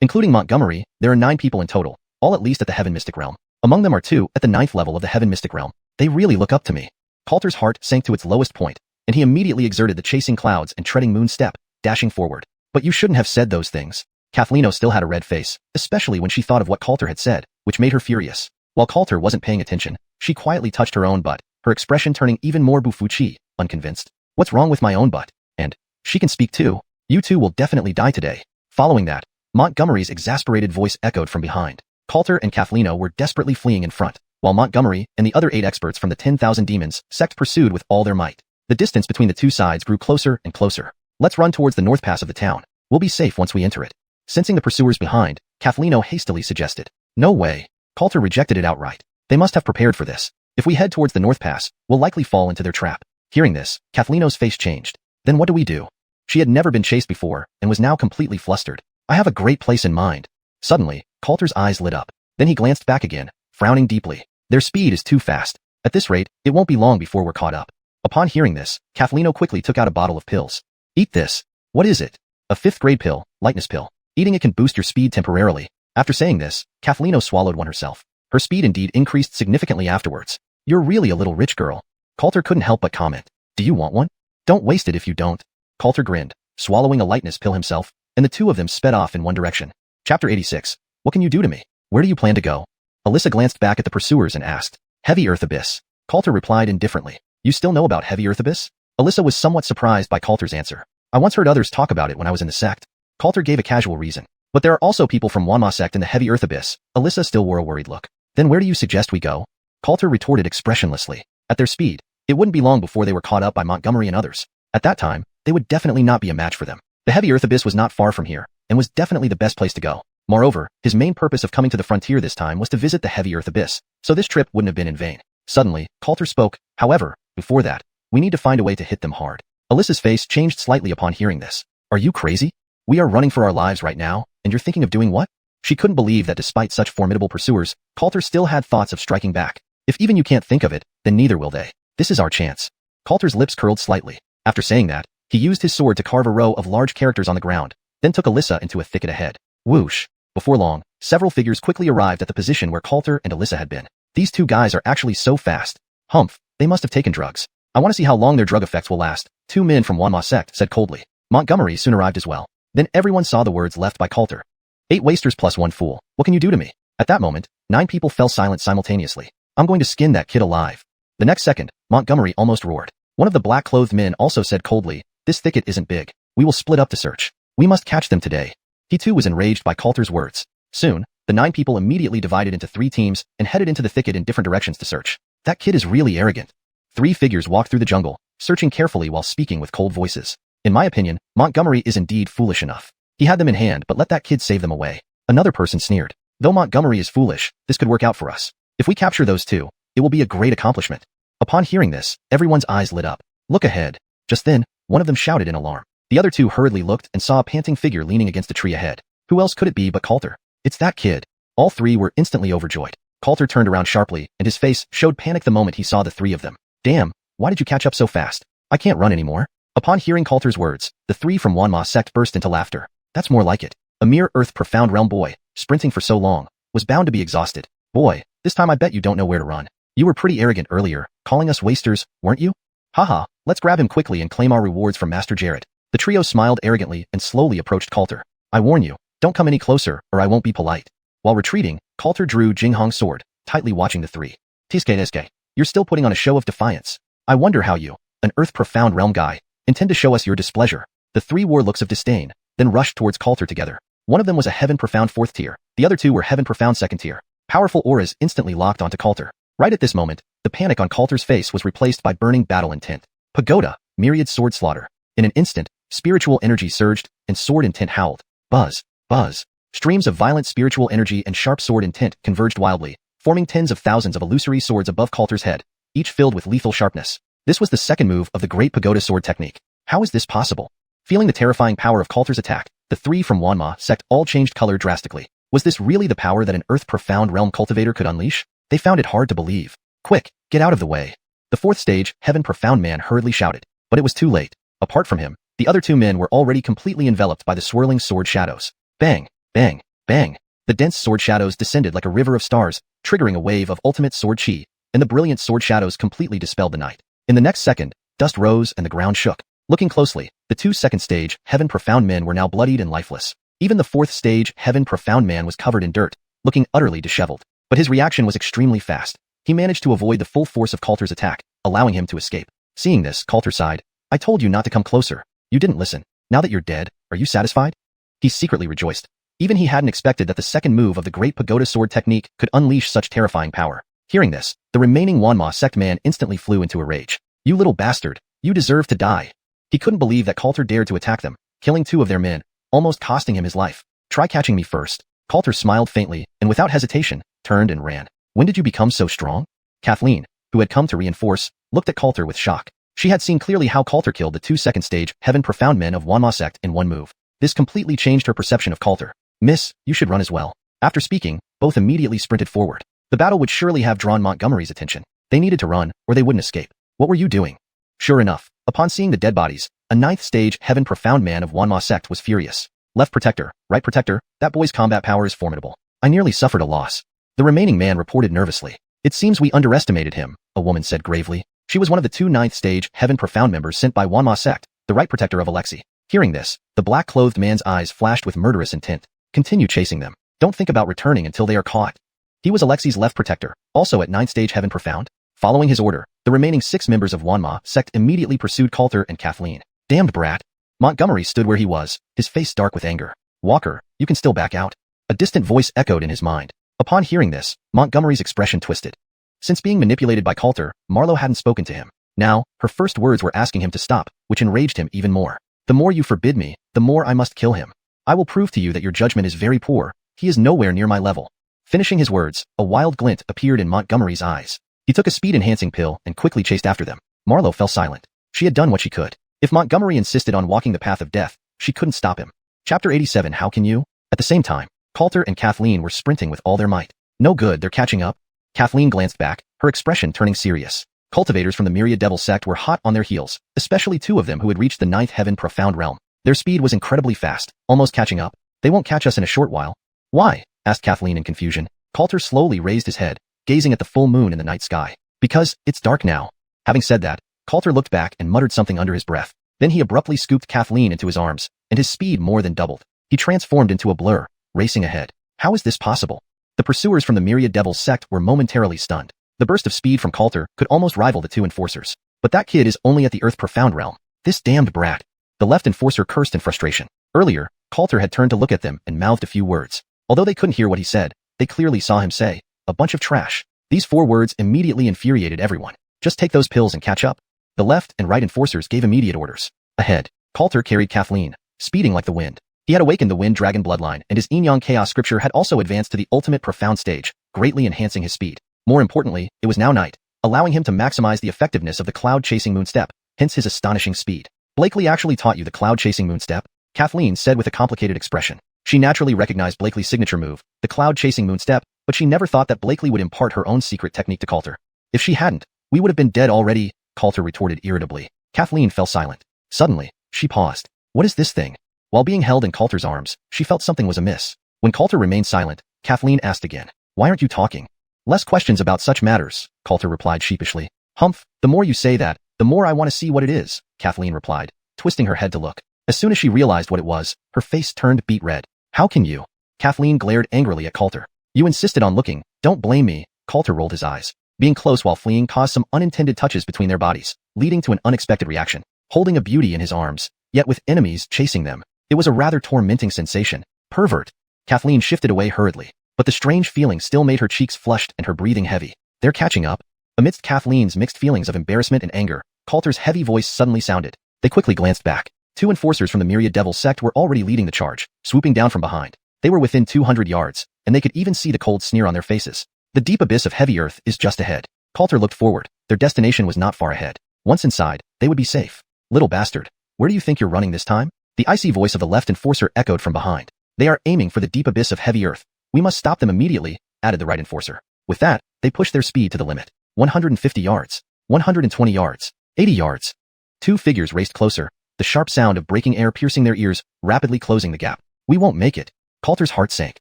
Including Montgomery, there are 9 people in total, all at least at the Heaven Mystic Realm. Among them are 2 at the 9th level of the Heaven Mystic Realm. They really look up to me. Coulter's heart sank to its lowest point, and he immediately exerted the chasing clouds and treading moon step, dashing forward. "But you shouldn't have said those things." Kathleno still had a red face, especially when she thought of what Coulter had said, which made her furious. While Coulter wasn't paying attention, she quietly touched her own butt, her expression turning even more bufuchi, unconvinced. "What's wrong with my own butt? And she can speak too. You two will definitely die today." Following that, Montgomery's exasperated voice echoed from behind. Coulter and Kathleno were desperately fleeing in front, while Montgomery and the other 8 experts from the 10,000 demons sect pursued with all their might. The distance between the 2 sides grew closer and closer. "Let's run towards the north pass of the town. We'll be safe once we enter it." Sensing the pursuers behind, Kathleno hastily suggested. "No way." Coulter rejected it outright. "They must have prepared for this. If we head towards the north pass, we'll likely fall into their trap." Hearing this, Kathleno's face changed. "Then what do we do?" She had never been chased before and was now completely flustered. "I have a great place in mind." Suddenly, Coulter's eyes lit up. Then he glanced back again, frowning deeply. "Their speed is too fast. At this rate, it won't be long before we're caught up." Upon hearing this, Kathleno quickly took out a bottle of pills. "Eat this." "What is it?" "A 5th grade pill, lightness pill. Eating it can boost your speed temporarily." After saying this, Kathleno swallowed one herself. Her speed indeed increased significantly afterwards. "You're really a little rich girl." Coulter couldn't help but comment. "Do you want one?" "Don't waste it if you don't." Coulter grinned, swallowing a lightness pill himself, and the 2 of them sped off in one direction. Chapter 86. What can you do to me? Where do you plan to go? Alyssa glanced back at the pursuers and asked. "Heavy Earth Abyss." Coulter replied indifferently. "You still know about Heavy Earth Abyss?" Alyssa was somewhat surprised by Coulter's answer. "I once heard others talk about it when I was in the sect." Coulter gave a casual reason. "But there are also people from Wanma sect in the Heavy Earth Abyss." Alyssa still wore a worried look. "Then where do you suggest we go?" Coulter retorted expressionlessly. At their speed, it wouldn't be long before they were caught up by Montgomery and others. At that time, they would definitely not be a match for them. The Heavy Earth Abyss was not far from here, and was definitely the best place to go. Moreover, his main purpose of coming to the frontier this time was to visit the Heavy Earth Abyss, so this trip wouldn't have been in vain. Suddenly, Coulter spoke. "However, before that, we need to find a way to hit them hard." Alyssa's face changed slightly upon hearing this. "Are you crazy? We are running for our lives right now, and you're thinking of doing what?" She couldn't believe that despite such formidable pursuers, Coulter still had thoughts of striking back. If even you can't think of it, then neither will they. This is our chance. Coulter's lips curled slightly. After saying that, he used his sword to carve a row of large characters on the ground, then took Alyssa into a thicket ahead. Whoosh. Before long, several figures quickly arrived at the position where Coulter and Alyssa had been. "These 2 guys are actually so fast. Humph, they must have taken drugs. I want to see how long their drug effects will last." 2 men from Wanma sect said coldly. Montgomery soon arrived as well. Then everyone saw the words left by Coulter. 8 wasters plus 1 fool. What can you do to me?" At that moment, 9 people fell silent simultaneously. "I'm going to skin that kid alive." The next second, Montgomery almost roared. One of the black-clothed men also said coldly, "This thicket isn't big. We will split up to search. We must catch them today." He too was enraged by Coulter's words. Soon, the 9 people immediately divided into 3 teams and headed into the thicket in different directions to search. "That kid is really arrogant." 3 figures walked through the jungle, searching carefully while speaking with cold voices. "In my opinion, Montgomery is indeed foolish enough. He had them in hand but let that kid save them away." Another person sneered. "Though Montgomery is foolish, this could work out for us. If we capture those 2, it will be a great accomplishment." Upon hearing this, everyone's eyes lit up. "Look ahead." Just then, one of them shouted in alarm. The other 2 hurriedly looked and saw a panting figure leaning against a tree ahead. Who else could it be but Coulter? "It's that kid." All 3 were instantly overjoyed. Coulter turned around sharply, and his face showed panic the moment he saw the 3 of them. "Damn, why did you catch up so fast? I can't run anymore." Upon hearing Coulter's words, the 3 from Wanma sect burst into laughter. "That's more like it. A mere Earth Profound Realm boy, sprinting for so long, was bound to be exhausted. Boy, this time I bet you don't know where to run. You were pretty arrogant earlier, calling us wasters, weren't you? Haha, let's grab him quickly and claim our rewards from Master Jarrett." The trio smiled arrogantly and slowly approached Coulter. "I warn you, don't come any closer or I won't be polite." While retreating, Coulter drew Jinghong's sword, tightly watching the 3. "Tiske, you're still putting on a show of defiance." I wonder how you, an Earth-profound realm guy, intend to show us your displeasure. The three wore looks of disdain, then rushed towards Coulter together. One of them was a heaven-profound 4th tier, the other two were heaven-profound 2nd tier. Powerful auras instantly locked onto Coulter. Right at this moment, the panic on Coulter's face was replaced by burning battle intent. Pagoda, myriad sword slaughter. In an instant, spiritual energy surged, and sword intent howled. Buzz, buzz. Streams of violent spiritual energy and sharp sword intent converged wildly, forming tens of thousands of illusory swords above Coulter's head, each filled with lethal sharpness. This was the second move of the Great Pagoda Sword technique. How is this possible? Feeling the terrifying power of Coulter's attack, the three from Wanma sect all changed color drastically. Was this really the power that an Earth-profound realm cultivator could unleash? They found it hard to believe. Quick, get out of the way. The 4th stage, heaven-profound man hurriedly shouted, but it was too late. Apart from him, the other two men were already completely enveloped by the swirling sword shadows. Bang, bang, bang. The dense sword shadows descended like a river of stars, triggering a wave of ultimate sword chi, and the brilliant sword shadows completely dispelled the night. In the next second, dust rose and the ground shook. Looking closely, the two 2nd stage, heaven-profound men were now bloodied and lifeless. Even the 4th stage, heaven-profound man was covered in dirt, looking utterly disheveled. But his reaction was extremely fast. He managed to avoid the full force of Coulter's attack, allowing him to escape. Seeing this, Coulter sighed. I told you not to come closer. You didn't listen. Now that you're dead, are you satisfied? He secretly rejoiced. Even he hadn't expected that the second move of the Great Pagoda Sword technique could unleash such terrifying power. Hearing this, the remaining Wanma sect man instantly flew into a rage. You little bastard, you deserve to die. He couldn't believe that Coulter dared to attack them, killing two of their men, almost costing him his life. Try catching me first. Coulter smiled faintly, and without hesitation, turned and ran. When did you become so strong? Kathleen, who had come to reinforce, looked at Coulter with shock. She had seen clearly how Coulter killed the two 2nd stage, heaven-profound men of Wanma sect in one move. This completely changed her perception of Coulter. Miss, you should run as well. After speaking, both immediately sprinted forward. The battle would surely have drawn Montgomery's attention. They needed to run, or they wouldn't escape. What were you doing? Sure enough, upon seeing the dead bodies, a 9th stage, heaven-profound man of Wanma sect was furious. Left protector, right protector, that boy's combat power is formidable. I nearly suffered a loss. The remaining man reported nervously. It seems we underestimated him, a woman said gravely. She was one of the two 9th stage, heaven-profound members sent by Wanma sect, the right protector of Alexei. Hearing this, the black-clothed man's eyes flashed with murderous intent. Continue chasing them. Don't think about returning until they are caught. He was Alexei's left protector, also at 9th stage heaven profound. Following his order, the remaining 6 members of Wanma sect immediately pursued Coulter and Kathleen. Damned brat. Montgomery stood where he was, his face dark with anger. Walker, you can still back out. A distant voice echoed in his mind. Upon hearing this, Montgomery's expression twisted. Since being manipulated by Coulter, Marlowe hadn't spoken to him. Now, her first words were asking him to stop, which enraged him even more. The more you forbid me, the more I must kill him. I will prove to you that your judgment is very poor. He is nowhere near my level. Finishing his words, a wild glint appeared in Montgomery's eyes. He took a speed-enhancing pill and quickly chased after them. Marlowe fell silent. She had done what she could. If Montgomery insisted on walking the path of death, she couldn't stop him. Chapter 87. How can you? At the same time, Coulter and Kathleen were sprinting with all their might. No good, they're catching up. Kathleen glanced back, her expression turning serious. Cultivators from the Myriad Devil sect were hot on their heels, especially 2 of them who had reached the 9th heaven profound realm. Their speed was incredibly fast, almost catching up. They won't catch us in a short while. Why? Asked Kathleen in confusion. Coulter slowly raised his head, gazing at the full moon in the night sky. Because, it's dark now. Having said that, Coulter looked back and muttered something under his breath. Then he abruptly scooped Kathleen into his arms, and his speed more than doubled. He transformed into a blur, racing ahead. How is this possible? The pursuers from the Myriad Devil sect were momentarily stunned. The burst of speed from Coulter could almost rival the 2 enforcers. But that kid is only at the Earth Profound realm. This damned brat. The left enforcer cursed in frustration. Earlier, Coulter had turned to look at them and mouthed a few words. Although they couldn't hear what he said, they clearly saw him say, a bunch of trash. These 4 words immediately infuriated everyone. Just take those pills and catch up. The left and right enforcers gave immediate orders. Ahead, Coulter carried Kathleen, speeding like the wind. He had awakened the Wind Dragon bloodline, and his Yin Yang Chaos scripture had also advanced to the ultimate profound stage, greatly enhancing his speed. More importantly, it was now night, allowing him to maximize the effectiveness of the cloud-chasing moonstep, hence his astonishing speed. Blakely actually taught you the cloud-chasing moonstep? Kathleen said with a complicated expression. She naturally recognized Blakely's signature move, the cloud-chasing moonstep, but she never thought that Blakely would impart her own secret technique to Coulter. If she hadn't, we would have been dead already, Coulter retorted irritably. Kathleen fell silent. Suddenly, she paused. What is this thing? While being held in Coulter's arms, she felt something was amiss. When Coulter remained silent, Kathleen asked again. Why aren't you talking? Less questions about such matters, Coulter replied sheepishly. Humph, the more you say that, the more I want to see what it is, Kathleen replied, twisting her head to look. As soon as she realized what it was, her face turned beet red. How can you? Kathleen glared angrily at Coulter. You insisted on looking, don't blame me, Coulter rolled his eyes. Being close while fleeing caused some unintended touches between their bodies, leading to an unexpected reaction. Holding a beauty in his arms, yet with enemies chasing them, it was a rather tormenting sensation. Pervert. Kathleen shifted away hurriedly, but the strange feeling still made her cheeks flushed and her breathing heavy. They're catching up. Amidst Kathleen's mixed feelings of embarrassment and anger, Coulter's heavy voice suddenly sounded. They quickly glanced back. 2 enforcers from the Myriad Devil sect were already leading the charge, swooping down from behind. They were within 200 yards, and they could even see the cold sneer on their faces. The deep abyss of heavy earth is just ahead. Coulter looked forward. Their destination was not far ahead. Once inside, they would be safe. Little bastard. Where do you think you're running this time? The icy voice of the left enforcer echoed from behind. They are aiming for the deep abyss of heavy earth. We must stop them immediately, added the right enforcer. With that, they pushed their speed to the limit. 150 yards. 120 yards. 80 yards. 2 figures raced closer, the sharp sound of breaking air piercing their ears, rapidly closing the gap. We won't make it. Coulter's heart sank.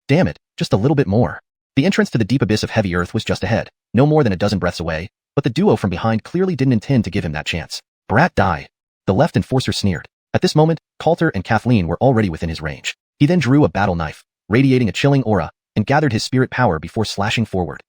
Damn it, just a little bit more. The entrance to the deep abyss of heavy earth was just ahead, no more than a dozen breaths away, but the duo from behind clearly didn't intend to give him that chance. Brat die. The left enforcer sneered. At this moment, Coulter and Kathleen were already within his range. He then drew a battle knife, radiating a chilling aura, and gathered his spirit power before slashing forward.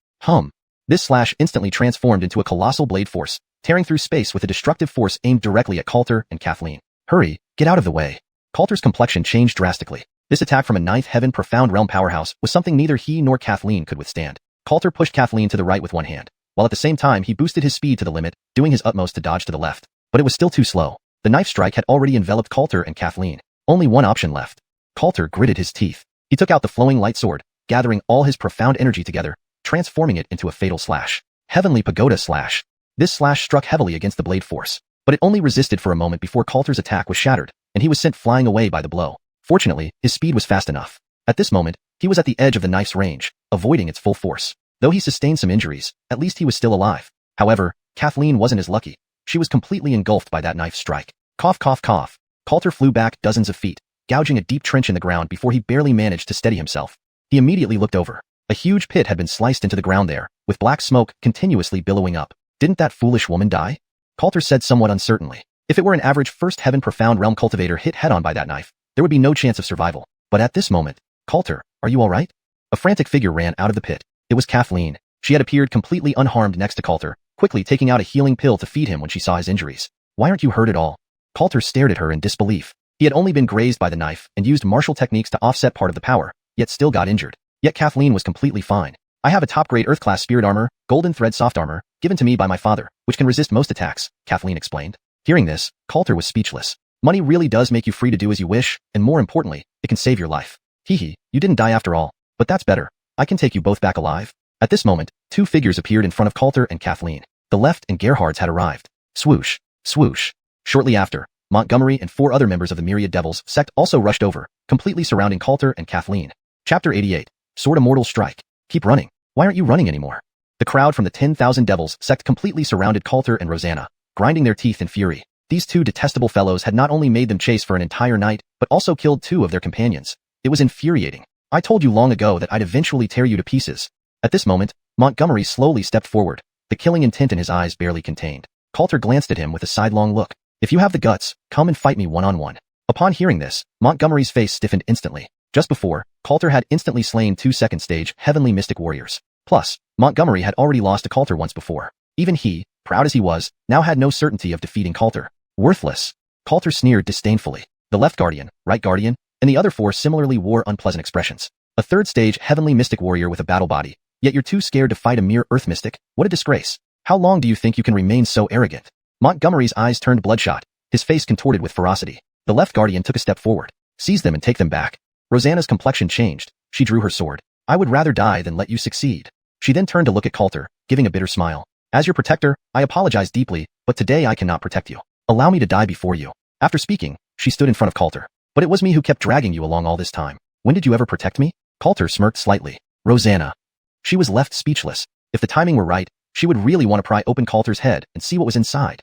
This slash instantly transformed into a colossal blade force, tearing through space with a destructive force aimed directly at Coulter and Kathleen. Hurry, get out of the way. Coulter's complexion changed drastically. This attack from a ninth heaven profound realm powerhouse was something neither he nor Kathleen could withstand. Coulter pushed Kathleen to the right with one hand, while at the same time he boosted his speed to the limit, doing his utmost to dodge to the left. But it was still too slow. The knife strike had already enveloped Coulter and Kathleen. Only one option left. Coulter gritted his teeth. He took out the flowing light sword, gathering all his profound energy together, transforming it into a fatal slash. Heavenly Pagoda Slash. This slash struck heavily against the blade force, but it only resisted for a moment before Coulter's attack was shattered, and he was sent flying away by the blow. Fortunately, his speed was fast enough. At this moment, he was at the edge of the knife's range, avoiding its full force. Though he sustained some injuries, at least he was still alive. However, Kathleen wasn't as lucky. She was completely engulfed by that knife strike. Cough, cough, cough. Coulter flew back dozens of feet, gouging a deep trench in the ground before he barely managed to steady himself. He immediately looked over. A huge pit had been sliced into the ground there, with black smoke continuously billowing up. Didn't that foolish woman die? Coulter said somewhat uncertainly. If it were an average first heaven profound realm cultivator hit head-on by that knife, there would be no chance of survival. But at this moment, Coulter, are you alright? A frantic figure ran out of the pit. It was Kathleen. She had appeared completely unharmed next to Coulter, quickly taking out a healing pill to feed him when she saw his injuries. Why aren't you hurt at all? Coulter stared at her in disbelief. He had only been grazed by the knife and used martial techniques to offset part of the power, yet still got injured. Yet Kathleen was completely fine. I have a top-grade Earth-class spirit armor, golden thread soft armor, given to me by my father, which can resist most attacks, Kathleen explained. Hearing this, Coulter was speechless. Money really does make you free to do as you wish, and more importantly, it can save your life. Hee, you didn't die after all. But that's better. I can take you both back alive. At this moment, 2 figures appeared in front of Coulter and Kathleen. The left and Gerhard's had arrived. Swoosh, swoosh. Shortly after, Montgomery and 4 other members of the Myriad Devils sect also rushed over, completely surrounding Coulter and Kathleen. Chapter 88. Sword Immortal Strike. Keep running. Why aren't you running anymore? The crowd from the 10,000 Devils sect completely surrounded Coulter and Rosanna, grinding their teeth in fury. These 2 detestable fellows had not only made them chase for an entire night, but also killed 2 of their companions. It was infuriating. I told you long ago that I'd eventually tear you to pieces. At this moment, Montgomery slowly stepped forward, the killing intent in his eyes barely contained. Coulter glanced at him with a sidelong look. If you have the guts, come and fight me one-on-one. Upon hearing this, Montgomery's face stiffened instantly. Just before, Coulter had instantly slain 2 second-stage Heavenly Mystic Warriors. Plus, Montgomery had already lost to Coulter once before. Even he, proud as he was, now had no certainty of defeating Coulter. Worthless. Coulter sneered disdainfully. The left guardian, right guardian, and the other 4 similarly wore unpleasant expressions. A 3rd-stage Heavenly Mystic Warrior with a battle body, yet you're too scared to fight a mere Earth Mystic? What a disgrace. How long do you think you can remain so arrogant? Montgomery's eyes turned bloodshot, his face contorted with ferocity. The left guardian took a step forward. Seize them and take them back. Rosanna's complexion changed. She drew her sword. I would rather die than let you succeed. She then turned to look at Coulter, giving a bitter smile. As your protector, I apologize deeply, but today I cannot protect you. Allow me to die before you. After speaking, she stood in front of Coulter. But it was me who kept dragging you along all this time. When did you ever protect me? Coulter smirked slightly. Rosanna. She was left speechless. If the timing were right, she would really want to pry open Coulter's head and see what was inside.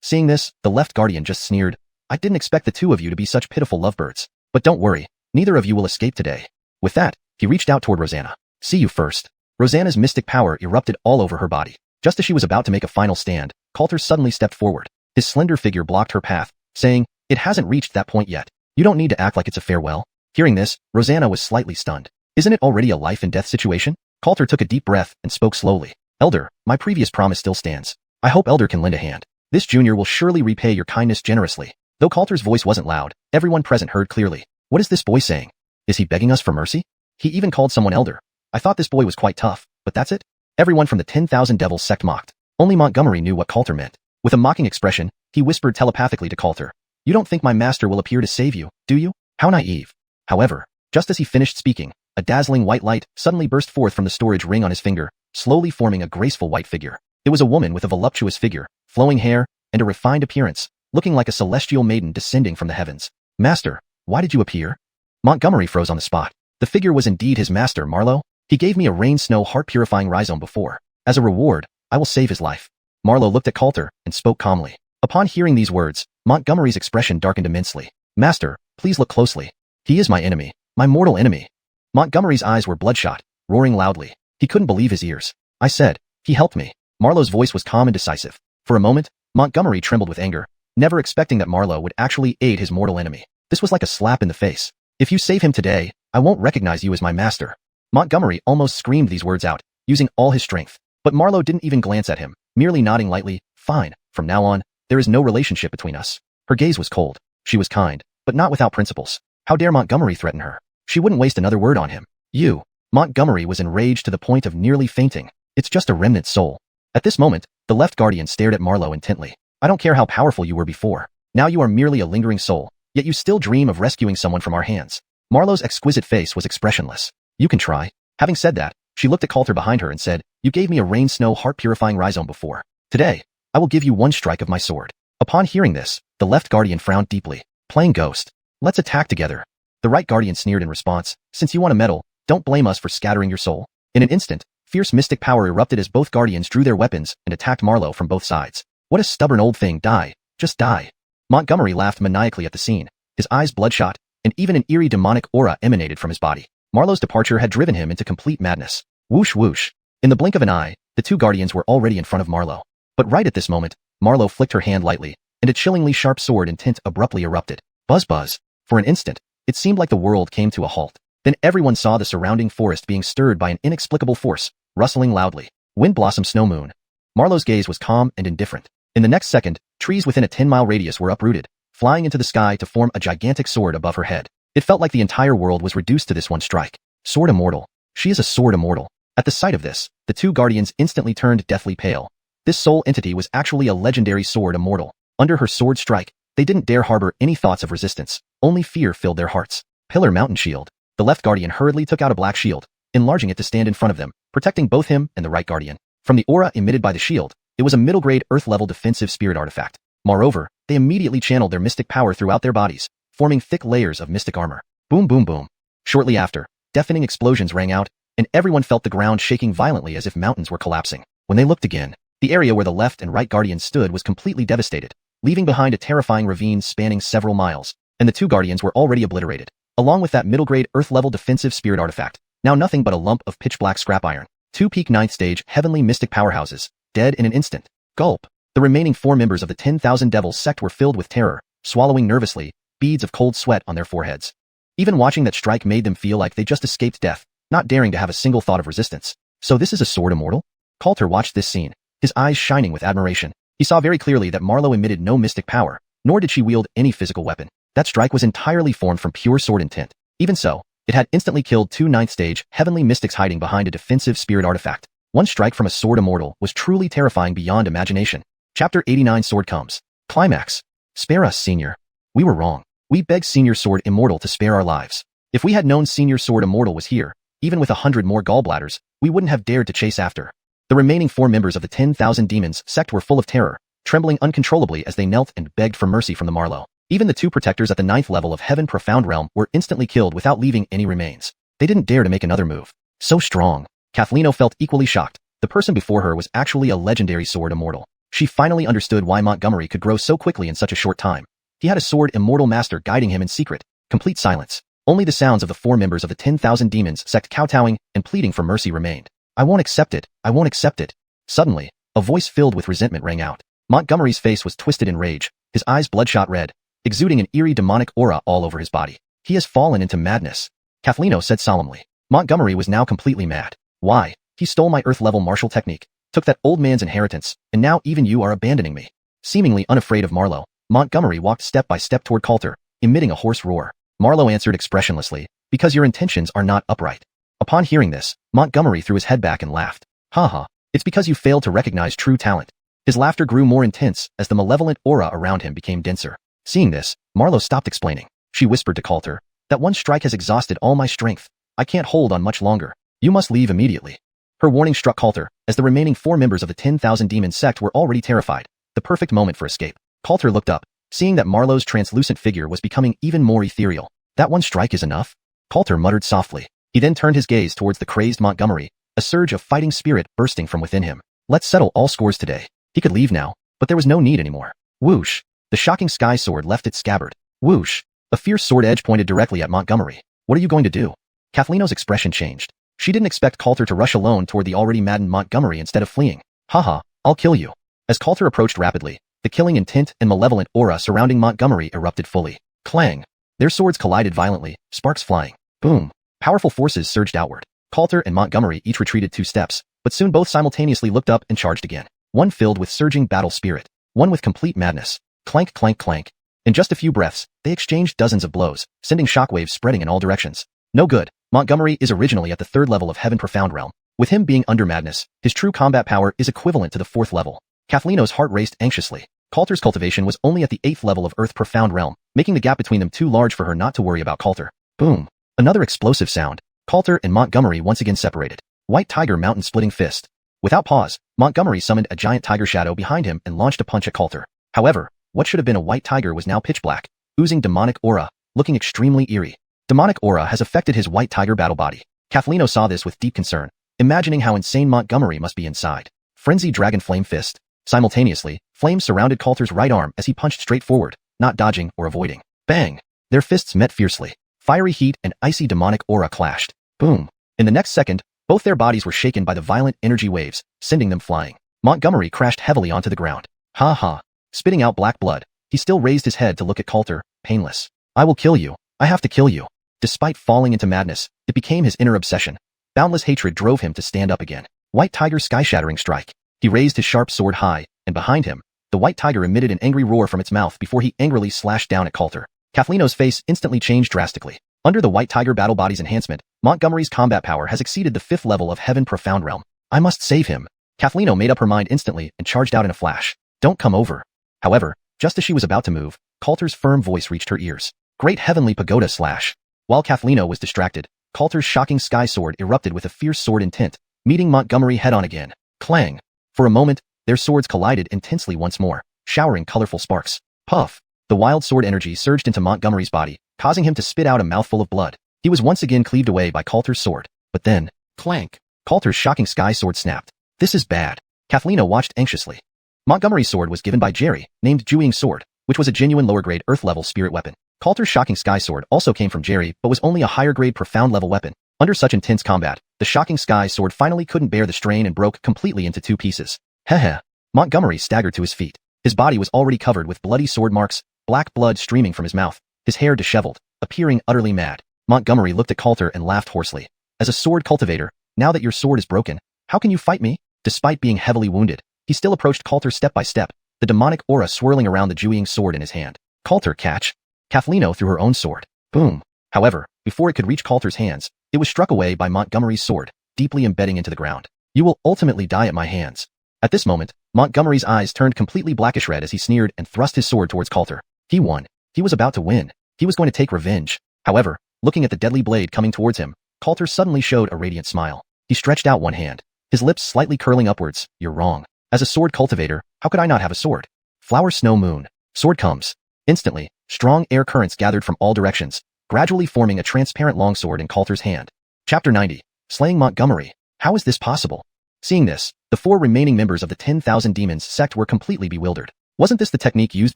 Seeing this, the left guardian just sneered. I didn't expect the 2 of you to be such pitiful lovebirds. But don't worry, neither of you will escape today. With that, he reached out toward Rosanna. See you first. Rosanna's mystic power erupted all over her body. Just as she was about to make a final stand, Coulter suddenly stepped forward. His slender figure blocked her path, saying, It hasn't reached that point yet. You don't need to act like it's a farewell. Hearing this, Rosanna was slightly stunned. Isn't it already a life and death situation? Coulter took a deep breath and spoke slowly. Elder, my previous promise still stands. I hope Elder can lend a hand. This junior will surely repay your kindness generously. Though Coulter's voice wasn't loud, everyone present heard clearly. What is this boy saying? Is he begging us for mercy? He even called someone elder. I thought this boy was quite tough, but that's it? Everyone from the 10,000 Devils sect mocked. Only Montgomery knew what Coulter meant. With a mocking expression, he whispered telepathically to Coulter. You don't think my master will appear to save you, do you? How naive. However, just as he finished speaking, a dazzling white light suddenly burst forth from the storage ring on his finger, slowly forming a graceful white figure. It was a woman with a voluptuous figure, flowing hair, and a refined appearance, looking like a celestial maiden descending from the heavens. Master, why did you appear? Montgomery froze on the spot. The figure was indeed his master, Marlowe. He gave me a rain-snow heart-purifying rhizome before. As a reward, I will save his life. Marlowe looked at Coulter and spoke calmly. Upon hearing these words, Montgomery's expression darkened immensely. Master, please look closely. He is my enemy, my mortal enemy. Montgomery's eyes were bloodshot, roaring loudly. He couldn't believe his ears. I said, he helped me. Marlowe's voice was calm and decisive. For a moment, Montgomery trembled with anger, never expecting that Marlowe would actually aid his mortal enemy. This was like a slap in the face. If you save him today, I won't recognize you as my master. Montgomery almost screamed these words out, using all his strength. But Marlowe didn't even glance at him, merely nodding lightly. Fine, from now on, there is no relationship between us. Her gaze was cold. She was kind, but not without principles. How dare Montgomery threaten her? She wouldn't waste another word on him. You. Montgomery was enraged to the point of nearly fainting. It's just a remnant soul. At this moment, the left guardian stared at Marlowe intently. I don't care how powerful you were before. Now you are merely a lingering soul, yet you still dream of rescuing someone from our hands. Marlowe's exquisite face was expressionless. You can try. Having said that, she looked at Coulter behind her and said, you gave me a rain-snow heart-purifying rhizome before. Today, I will give you one strike of my sword. Upon hearing this, the left guardian frowned deeply. Playing ghost. Let's attack together. The right guardian sneered in response. Since you want a medal, don't blame us for scattering your soul. In an instant, fierce mystic power erupted as both guardians drew their weapons and attacked Marlowe from both sides. What a stubborn old thing, die. Just die. Montgomery laughed maniacally at the scene, his eyes bloodshot, and even an eerie demonic aura emanated from his body. Marlowe's departure had driven him into complete madness. Whoosh whoosh. In the blink of an eye, the two guardians were already in front of Marlowe. But right at this moment, Marlowe flicked her hand lightly, and a chillingly sharp sword intent abruptly erupted. Buzz buzz. For an instant, it seemed like the world came to a halt. Then everyone saw the surrounding forest being stirred by an inexplicable force, rustling loudly. Wind blossom snow moon. Marlowe's gaze was calm and indifferent. In the next second, trees within a 10-mile radius were uprooted, flying into the sky to form a gigantic sword above her head. It felt like the entire world was reduced to this one strike. Sword immortal. She is a sword immortal. At the sight of this, the two guardians instantly turned deathly pale. This soul entity was actually a legendary sword immortal. Under her sword strike, they didn't dare harbor any thoughts of resistance. Only fear filled their hearts. Pillar Mountain Shield. The left guardian hurriedly took out a black shield, enlarging it to stand in front of them, protecting both him and the right guardian. From the aura emitted by the shield, it was a middle-grade Earth-level defensive spirit artifact. Moreover, they immediately channeled their mystic power throughout their bodies, forming thick layers of mystic armor. Boom boom boom. Shortly after, deafening explosions rang out, and everyone felt the ground shaking violently as if mountains were collapsing. When they looked again, the area where the left and right guardians stood was completely devastated, leaving behind a terrifying ravine spanning several miles, and the two guardians were already obliterated, along with that middle-grade Earth-level defensive spirit artifact, now nothing but a lump of pitch-black scrap iron. Two peak 9th stage heavenly mystic powerhouses, dead in an instant. Gulp. The remaining 4 members of the 10,000 Devils sect were filled with terror, swallowing nervously, beads of cold sweat on their foreheads. Even watching that strike made them feel like they just escaped death, not daring to have a single thought of resistance. So this is a sword immortal? Coulter watched this scene, his eyes shining with admiration. He saw very clearly that Marlowe emitted no mystic power, nor did she wield any physical weapon. That strike was entirely formed from pure sword intent. Even so, it had instantly killed 2 9th stage heavenly mystics hiding behind a defensive spirit artifact. One strike from a sword immortal was truly terrifying beyond imagination. Chapter 89 Sword comes. Climax. Spare us, Senior. We were wrong. We begged Senior Sword Immortal to spare our lives. If we had known Senior Sword Immortal was here, even with 100 more gallbladders, we wouldn't have dared to chase after. The remaining 4 members of the 10,000 Demons sect were full of terror, trembling uncontrollably as they knelt and begged for mercy from the Marlowe. Even the 2 protectors at the 9th level of Heaven Profound Realm were instantly killed without leaving any remains. They didn't dare to make another move. So strong. Kathleno felt equally shocked. The person before her was actually a legendary sword immortal. She finally understood why Montgomery could grow so quickly in such a short time. He had a sword immortal master guiding him in secret. Complete silence. Only the sounds of the 4 members of the 10,000 Demons sect kowtowing and pleading for mercy remained. I won't accept it. I won't accept it. Suddenly, a voice filled with resentment rang out. Montgomery's face was twisted in rage, his eyes bloodshot red, exuding an eerie demonic aura all over his body. He has fallen into madness. Kathleno said solemnly. Montgomery was now completely mad. Why? He stole my Earth-level martial technique, Took that old man's inheritance, and now even you are abandoning me. Seemingly unafraid of Marlowe, Montgomery walked step by step toward Coulter, emitting a hoarse roar. Marlowe answered expressionlessly, because your intentions are not upright. Upon hearing this, Montgomery threw his head back and laughed. Ha ha, it's because you failed to recognize true talent. His laughter grew more intense as the malevolent aura around him became denser. Seeing this, Marlowe stopped explaining. She whispered to Coulter, that one strike has exhausted all my strength. I can't hold on much longer. You must leave immediately. Her warning struck Coulter, as the remaining 4 members of the 10,000 demon sect were already terrified. The perfect moment for escape. Coulter looked up, seeing that Marlowe's translucent figure was becoming even more ethereal. That one strike is enough? Coulter muttered softly. He then turned his gaze towards the crazed Montgomery, a surge of fighting spirit bursting from within him. Let's settle all scores today. He could leave now, but there was no need anymore. Whoosh! The shocking sky sword left its scabbard. Whoosh! A fierce sword edge pointed directly at Montgomery. What are you going to do? Kathleen's expression changed. She didn't expect Coulter to rush alone toward the already maddened Montgomery instead of fleeing. Haha, I'll kill you. As Coulter approached rapidly, the killing intent and malevolent aura surrounding Montgomery erupted fully. Clang! Their swords collided violently, sparks flying. Boom! Powerful forces surged outward. Coulter and Montgomery each retreated 2 steps, but soon both simultaneously looked up and charged again. One filled with surging battle spirit, one with complete madness. Clank, clank, clank. In just a few breaths, they exchanged dozens of blows, sending shockwaves spreading in all directions. No good. Montgomery is originally at the 3rd level of Heaven Profound Realm. With him being under madness, his true combat power is equivalent to the 4th level. Kathleen's heart raced anxiously. Coulter's cultivation was only at the 8th level of Earth Profound Realm, making the gap between them too large for her not to worry about Coulter. Boom. Another explosive sound. Coulter and Montgomery once again separated. White Tiger Mountain splitting fist. Without pause, Montgomery summoned a giant tiger shadow behind him and launched a punch at Coulter. However, what should have been a white tiger was now pitch black, oozing demonic aura, looking extremely eerie. Demonic aura has affected his white tiger battle body. Kathleen saw this with deep concern, imagining how insane Montgomery must be inside. Frenzy Dragon Flame Fist. Simultaneously, flames surrounded Coulter's right arm as he punched straight forward, not dodging or avoiding. Bang! Their fists met fiercely. Fiery heat and icy demonic aura clashed. Boom! In the next second, both their bodies were shaken by the violent energy waves, sending them flying. Montgomery crashed heavily onto the ground. Ha ha! Spitting out black blood, he still raised his head to look at Coulter, painless. I will kill you. I have to kill you. Despite falling into madness, it became his inner obsession. Boundless hatred drove him to stand up again. White Tiger Sky-Shattering Strike. He raised his sharp sword high, and behind him, the white tiger emitted an angry roar from its mouth before he angrily slashed down at Coulter. Kathleen's face instantly changed drastically. Under the white tiger battle body's enhancement, Montgomery's combat power has exceeded the 5th level of Heaven Profound Realm. I must save him. Kathleen made up her mind instantly and charged out in a flash. Don't come over. However, just as she was about to move, Coulter's firm voice reached her ears. Great Heavenly Pagoda Slash. While Kathleen was distracted, Coulter's shocking sky sword erupted with a fierce sword intent, meeting Montgomery head-on again. Clang! For a moment, their swords collided intensely once more, showering colorful sparks. Puff! The wild sword energy surged into Montgomery's body, causing him to spit out a mouthful of blood. He was once again cleaved away by Coulter's sword. But then, clank! Coulter's shocking sky sword snapped. This is bad. Kathleen watched anxiously. Montgomery's sword was given by Jerry, named xiuxian sword, which was a genuine lower-grade Earth-level spirit weapon. Coulter's shocking sky sword also came from Jerry but was only a higher-grade profound-level weapon. Under such intense combat, the shocking sky sword finally couldn't bear the strain and broke completely into 2 pieces. Heh. Montgomery staggered to his feet. His body was already covered with bloody sword marks, black blood streaming from his mouth, his hair disheveled, appearing utterly mad. Montgomery looked at Coulter and laughed hoarsely. As a sword cultivator, now that your sword is broken, how can you fight me? Despite being heavily wounded, he still approached Coulter step by step, the demonic aura swirling around the xiuxian sword in his hand. Coulter, catch! Kathleen threw her own sword. Boom! However, before it could reach Coulter's hands, it was struck away by Montgomery's sword, deeply embedding into the ground. You will ultimately die at my hands. At this moment, Montgomery's eyes turned completely blackish red as he sneered and thrust his sword towards Coulter. He won. He was about to win. He was going to take revenge. However, looking at the deadly blade coming towards him, Coulter suddenly showed a radiant smile. He stretched out one hand, his lips slightly curling upwards. You're wrong. As a sword cultivator, how could I not have a sword? Flower Snow Moon. Sword comes. Instantly, strong air currents gathered from all directions, gradually forming a transparent longsword in Coulter's hand. Chapter 90. Slaying Montgomery. How is this possible? Seeing this, the 4 remaining members of the 10,000 Demons sect were completely bewildered. Wasn't this the technique used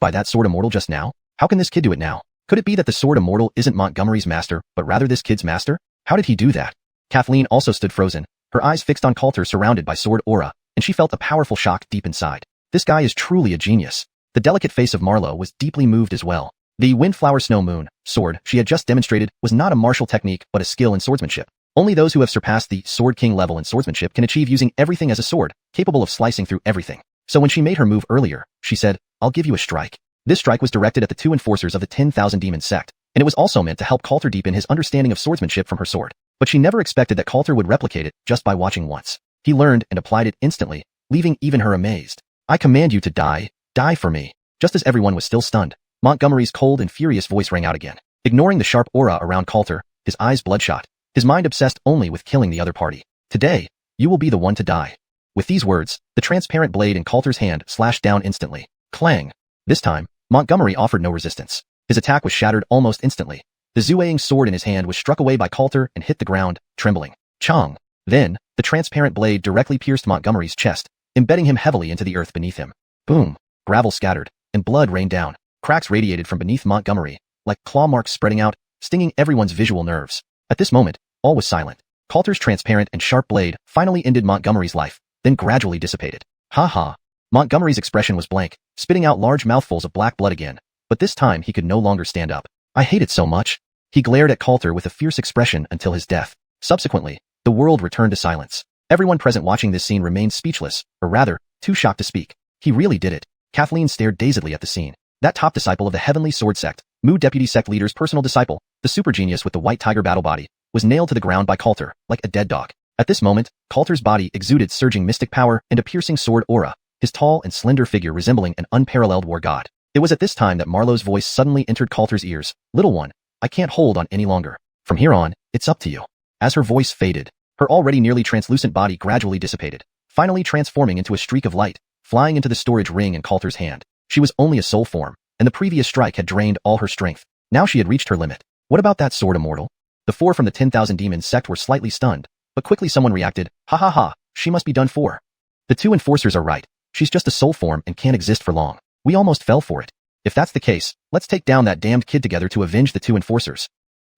by that sword immortal just now? How can this kid do it now? Could it be that the sword immortal isn't Montgomery's master, but rather this kid's master? How did he do that? Kathleen also stood frozen, her eyes fixed on Coulter surrounded by sword aura, and she felt a powerful shock deep inside. This guy is truly a genius. The delicate face of Marlowe was deeply moved as well. The Windflower Snow Moon sword she had just demonstrated was not a martial technique but a skill in swordsmanship. Only those who have surpassed the Sword King level in swordsmanship can achieve using everything as a sword, capable of slicing through everything. So when she made her move earlier, she said, "I'll give you a strike." This strike was directed at the two enforcers of the 10,000 Demon sect, and it was also meant to help Coulter deepen his understanding of swordsmanship from her sword. But she never expected that Coulter would replicate it just by watching once. He learned and applied it instantly, leaving even her amazed. "I command you to die. Die for me." Just as everyone was still stunned, Montgomery's cold and furious voice rang out again. Ignoring the sharp aura around Coulter, his eyes bloodshot, his mind obsessed only with killing the other party. "Today, you will be the one to die." With these words, the transparent blade in Coulter's hand slashed down instantly. Clang! This time, Montgomery offered no resistance. His attack was shattered almost instantly. The Zueying sword in his hand was struck away by Coulter and hit the ground, trembling. Chong! Then, the transparent blade directly pierced Montgomery's chest, embedding him heavily into the earth beneath him. Boom! Gravel scattered, and blood rained down. Cracks radiated from beneath Montgomery, like claw marks spreading out, stinging everyone's visual nerves. At this moment, all was silent. Coulter's transparent and sharp blade finally ended Montgomery's life, then gradually dissipated. Ha ha! Montgomery's expression was blank, spitting out large mouthfuls of black blood again, but this time he could no longer stand up. "I hate it so much." He glared at Coulter with a fierce expression until his death. Subsequently, the world returned to silence. Everyone present watching this scene remained speechless, or rather, too shocked to speak. He really did it. Kathleen stared dazedly at the scene. That top disciple of the Heavenly Sword Sect, Mu Deputy Sect Leader's personal disciple, the super genius with the white tiger battle body, was nailed to the ground by Coulter, like a dead dog. At this moment, Coulter's body exuded surging mystic power and a piercing sword aura, his tall and slender figure resembling an unparalleled war god. It was at this time that Marlowe's voice suddenly entered Coulter's ears. "Little one, I can't hold on any longer. From here on, it's up to you." As her voice faded, her already nearly translucent body gradually dissipated, finally transforming into a streak of light, flying into the storage ring in Coulter's hand. She was only a soul form, and the previous strike had drained all her strength. Now she had reached her limit. What about that sword, immortal? The four from the 10,000 Demon sect were slightly stunned, but quickly someone reacted, "Ha ha ha, she must be done for." The two enforcers are right. She's just a soul form and can't exist for long. We almost fell for it. If that's the case, let's take down that damned kid together to avenge the two enforcers.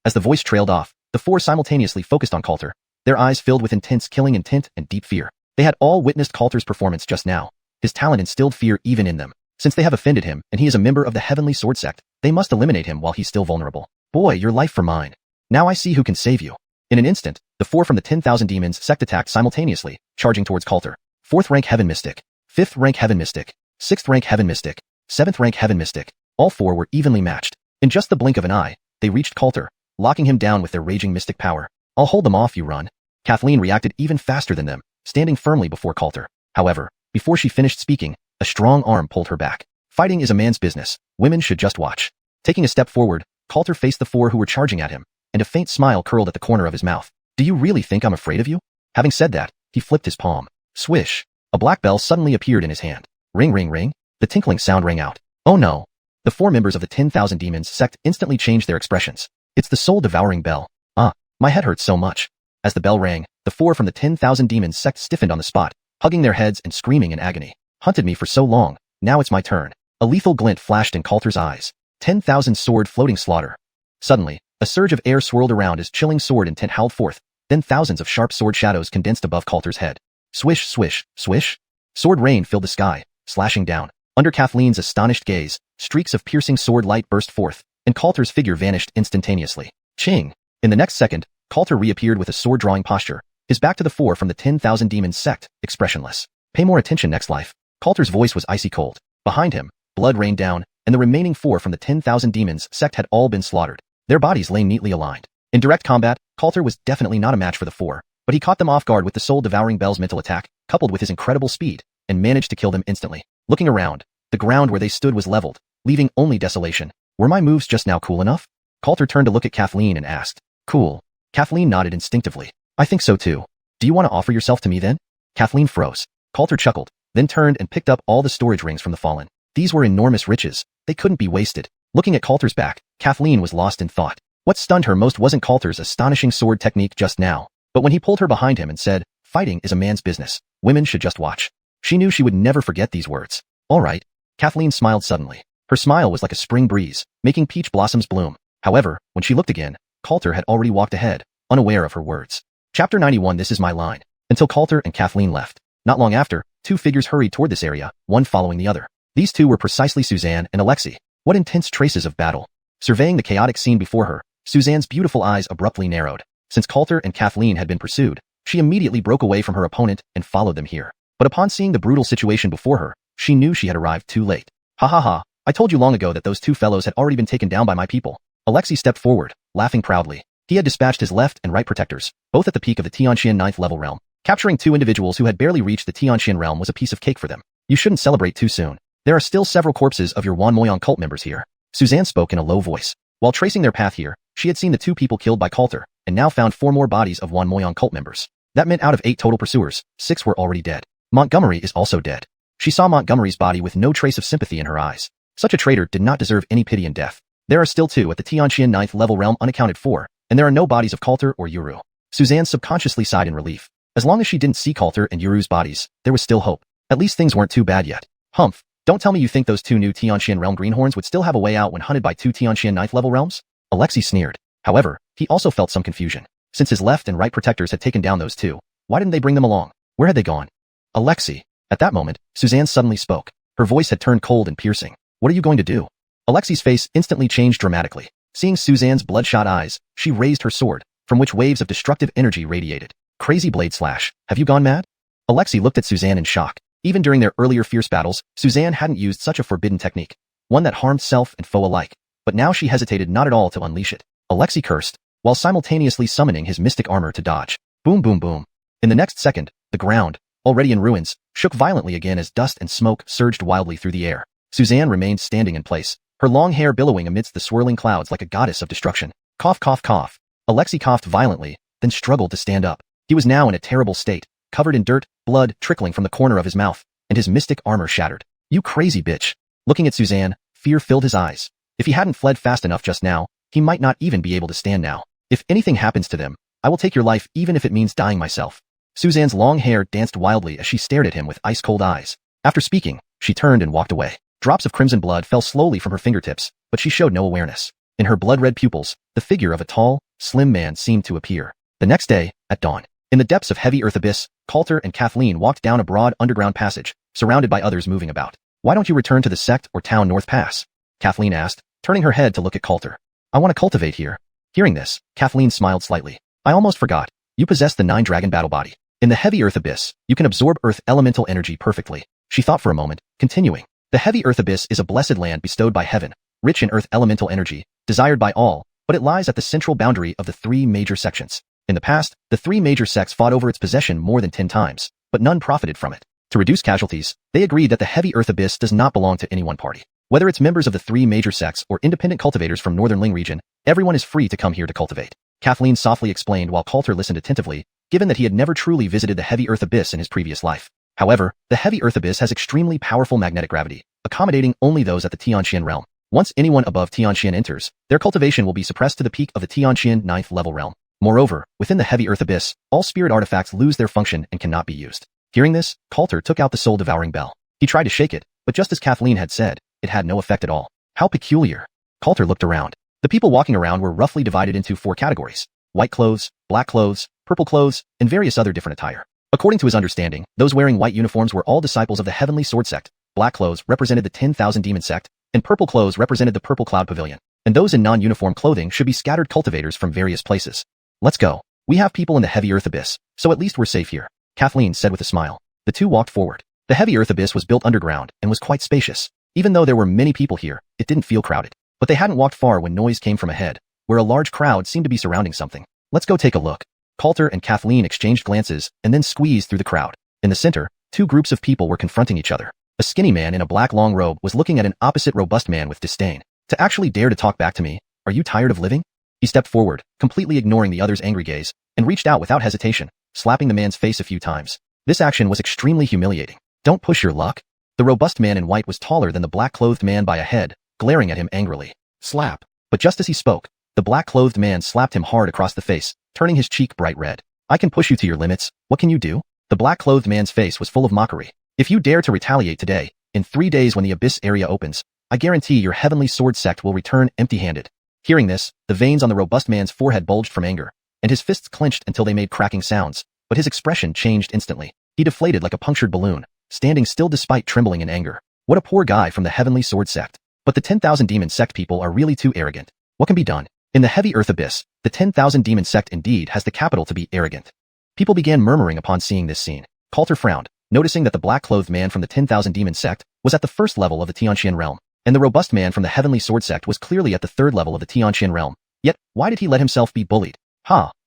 As the voice trailed off, the four simultaneously focused on Coulter, their eyes filled with intense killing intent and deep fear. They had all witnessed Coulter's performance just now. His talent instilled fear even in them. Since they have offended him and he is a member of the Heavenly Sword Sect, they must eliminate him while he's still vulnerable. "Boy, your life for mine. Now I see who can save you." In an instant, the four from the 10,000 Demons sect attacked simultaneously, charging towards Coulter. 4th rank Heaven Mystic, 5th rank Heaven Mystic, 6th rank Heaven Mystic, 7th rank Heaven Mystic. All four were evenly matched. In just the blink of an eye, they reached Coulter, locking him down with their raging mystic power. "I'll hold them off, you run." Kathleen reacted even faster than them, standing firmly before Coulter. However, before she finished speaking, a strong arm pulled her back. "Fighting is a man's business. Women should just watch." Taking a step forward, Coulter faced the four who were charging at him, and a faint smile curled at the corner of his mouth. "Do you really think I'm afraid of you?" Having said that, he flipped his palm. Swish! A black bell suddenly appeared in his hand. Ring ring ring. The tinkling sound rang out. "Oh no." The four members of the 10,000 Demons sect instantly changed their expressions. "It's the soul-devouring bell. Ah, my head hurts so much." As the bell rang, the four from the 10,000 Demons sect stiffened on the spot, hugging their heads and screaming in agony. "Hunted me for so long, now it's my turn." A lethal glint flashed in Coulter's eyes. 10,000 sword floating slaughter. Suddenly, a surge of air swirled around as chilling sword intent howled forth, then thousands of sharp sword shadows condensed above Coulter's head. Swish, swish, swish. Sword rain filled the sky, slashing down. Under Kathleen's astonished gaze, streaks of piercing sword light burst forth, and Coulter's figure vanished instantaneously. Ching! In the next second, Coulter reappeared with a sword-drawing posture, his back to the four from the 10,000 Demons sect, expressionless. "Pay more attention next life." Coulter's voice was icy cold. Behind him, blood rained down, and the remaining four from the 10,000 Demons sect had all been slaughtered. Their bodies lay neatly aligned. In direct combat, Coulter was definitely not a match for the four, but he caught them off guard with the soul-devouring bell's mental attack, coupled with his incredible speed, and managed to kill them instantly. Looking around, the ground where they stood was leveled, leaving only desolation. "Were my moves just now cool enough?" Coulter turned to look at Kathleen and asked. "Cool." Kathleen nodded instinctively. "I think so too. Do you want to offer yourself to me then?" Kathleen froze. Coulter chuckled, then turned and picked up all the storage rings from the fallen. These were enormous riches. They couldn't be wasted. Looking at Coulter's back, Kathleen was lost in thought. What stunned her most wasn't Coulter's astonishing sword technique just now, but when he pulled her behind him and said, "Fighting is a man's business. Women should just watch." She knew she would never forget these words. "All right." Kathleen smiled suddenly. Her smile was like a spring breeze, making peach blossoms bloom. However, when she looked again, Coulter had already walked ahead, unaware of her words. Chapter 91. This is my line. Until Coulter and Kathleen left. Not long after, two figures hurried toward this area, one following the other. These two were precisely Suzanne and Alexei. What intense traces of battle. Surveying the chaotic scene before her, Suzanne's beautiful eyes abruptly narrowed. Since Coulter and Kathleen had been pursued, she immediately broke away from her opponent and followed them here. But upon seeing the brutal situation before her, she knew she had arrived too late. Ha ha ha, I told you long ago that those two fellows had already been taken down by my people. Alexei stepped forward, laughing proudly. He had dispatched his left and right protectors, both at the peak of the xiuxian 9th level realm. Capturing two individuals who had barely reached the xiuxian realm was a piece of cake for them. You shouldn't celebrate too soon. There are still several corpses of your Wan Moyang cult members here. Suzanne spoke in a low voice. While tracing their path here, she had seen the two people killed by Coulter, and now found 4 more bodies of Wan Moyang cult members. That meant out of 8 total pursuers, 6 were already dead. Montgomery is also dead. She saw Montgomery's body with no trace of sympathy in her eyes. Such a traitor did not deserve any pity and death. There are still 2 at the xiuxian 9th level realm unaccounted for, and there are no bodies of Coulter or Yuru. Suzanne subconsciously sighed in relief. As long as she didn't see Coulter and Yuru's bodies, there was still hope. At least things weren't too bad yet. Humph, don't tell me you think those 2 new xiuxian realm greenhorns would still have a way out when hunted by 2 xiuxian 9th level realms? Alexei sneered. However, he also felt some confusion. Since his left and right protectors had taken down those 2, why didn't they bring them along? Where had they gone? Alexei. At that moment, Suzanne suddenly spoke. Her voice had turned cold and piercing. What are you going to do? Alexei's face instantly changed dramatically. Seeing Suzanne's bloodshot eyes, she raised her sword, from which waves of destructive energy radiated. Crazy blade slash. Have you gone mad? Alexei looked at Suzanne in shock. Even during their earlier fierce battles, Suzanne hadn't used such a forbidden technique, one that harmed self and foe alike. But now she hesitated not at all to unleash it. Alexei cursed, while simultaneously summoning his mystic armor to dodge. Boom boom boom. In the next second, the ground, already in ruins, shook violently again as dust and smoke surged wildly through the air. Suzanne remained standing in place, her long hair billowing amidst the swirling clouds like a goddess of destruction. Cough cough cough. Alexei coughed violently, then struggled to stand up. He was now in a terrible state, covered in dirt, blood trickling from the corner of his mouth, and his mystic armor shattered. You crazy bitch. Looking at Suzanne, fear filled his eyes. If he hadn't fled fast enough just now, he might not even be able to stand now. If anything happens to them, I will take your life even if it means dying myself. Suzanne's long hair danced wildly as she stared at him with ice-cold eyes. After speaking, she turned and walked away. Drops of crimson blood fell slowly from her fingertips, but she showed no awareness. In her blood-red pupils, the figure of a tall, slim man seemed to appear. The next day, at dawn, in the depths of heavy earth abyss, Coulter and Kathleen walked down a broad underground passage, surrounded by others moving about. Why don't you return to the sect or town North Pass? Kathleen asked, turning her head to look at Coulter. I want to cultivate here. Hearing this, Kathleen smiled slightly. I almost forgot. You possess the 9-dragon battle body. In the heavy earth abyss, you can absorb earth elemental energy perfectly. She thought for a moment, continuing. The heavy earth abyss is a blessed land bestowed by heaven, rich in earth elemental energy, desired by all, but it lies at the central boundary of the 3 major sections. In the past, the 3 major sects fought over its possession more than 10 times, but none profited from it. To reduce casualties, they agreed that the heavy earth abyss does not belong to any one party. Whether it's members of the 3 major sects or independent cultivators from Northern Ling region, everyone is free to come here to cultivate. Kathleen softly explained while Coulter listened attentively, given that he had never truly visited the heavy earth abyss in his previous life. However, the heavy earth abyss has extremely powerful magnetic gravity, accommodating only those at the xiuxian realm. Once anyone above xiuxian enters, their cultivation will be suppressed to the peak of the xiuxian 9th level realm. Moreover, within the heavy earth abyss, all spirit artifacts lose their function and cannot be used. Hearing this, Coulter took out the soul-devouring bell. He tried to shake it, but just as Kathleen had said, it had no effect at all. How peculiar. Coulter looked around. The people walking around were roughly divided into 4 categories: white clothes, black clothes, purple clothes, and various other different attire. According to his understanding, those wearing white uniforms were all disciples of the Heavenly Sword sect, black clothes represented the 10,000 Demon sect, and purple clothes represented the Purple Cloud Pavilion. And those in non-uniform clothing should be scattered cultivators from various places. Let's go. We have people in the heavy earth abyss, so at least we're safe here, Kathleen said with a smile. The 2 walked forward. The heavy earth abyss was built underground and was quite spacious. Even though there were many people here, it didn't feel crowded. But they hadn't walked far when noise came from ahead, where a large crowd seemed to be surrounding something. Let's go take a look. Coulter and Kathleen exchanged glances and then squeezed through the crowd. In the center, 2 groups of people were confronting each other. A skinny man in a black long robe was looking at an opposite robust man with disdain. To actually dare to talk back to me, are you tired of living? He stepped forward, completely ignoring the other's angry gaze, and reached out without hesitation, slapping the man's face a few times. This action was extremely humiliating. Don't push your luck. The robust man in white was taller than the black-clothed man by a head, glaring at him angrily. Slap. But just as he spoke, the black-clothed man slapped him hard across the face, turning his cheek bright red. I can push you to your limits. What can you do? The black-clothed man's face was full of mockery. If you dare to retaliate today, in 3 days when the abyss area opens, I guarantee your Heavenly Sword sect will return empty-handed. Hearing this, the veins on the robust man's forehead bulged from anger, and his fists clenched until they made cracking sounds, but his expression changed instantly. He deflated like a punctured balloon, standing still despite trembling in anger. What a poor guy from the Heavenly Sword sect. But the 10,000 Demon sect people are really too arrogant. What can be done? In the heavy earth abyss, the 10,000 demon sect indeed has the capital to be arrogant. People began murmuring upon seeing this scene. Coulter frowned, noticing that the black-clothed man from the 10,000 demon sect was at the first level of the xiuxian realm, and the robust man from the heavenly sword sect was clearly at the third level of the xiuxian realm. Yet, why did he let himself be bullied?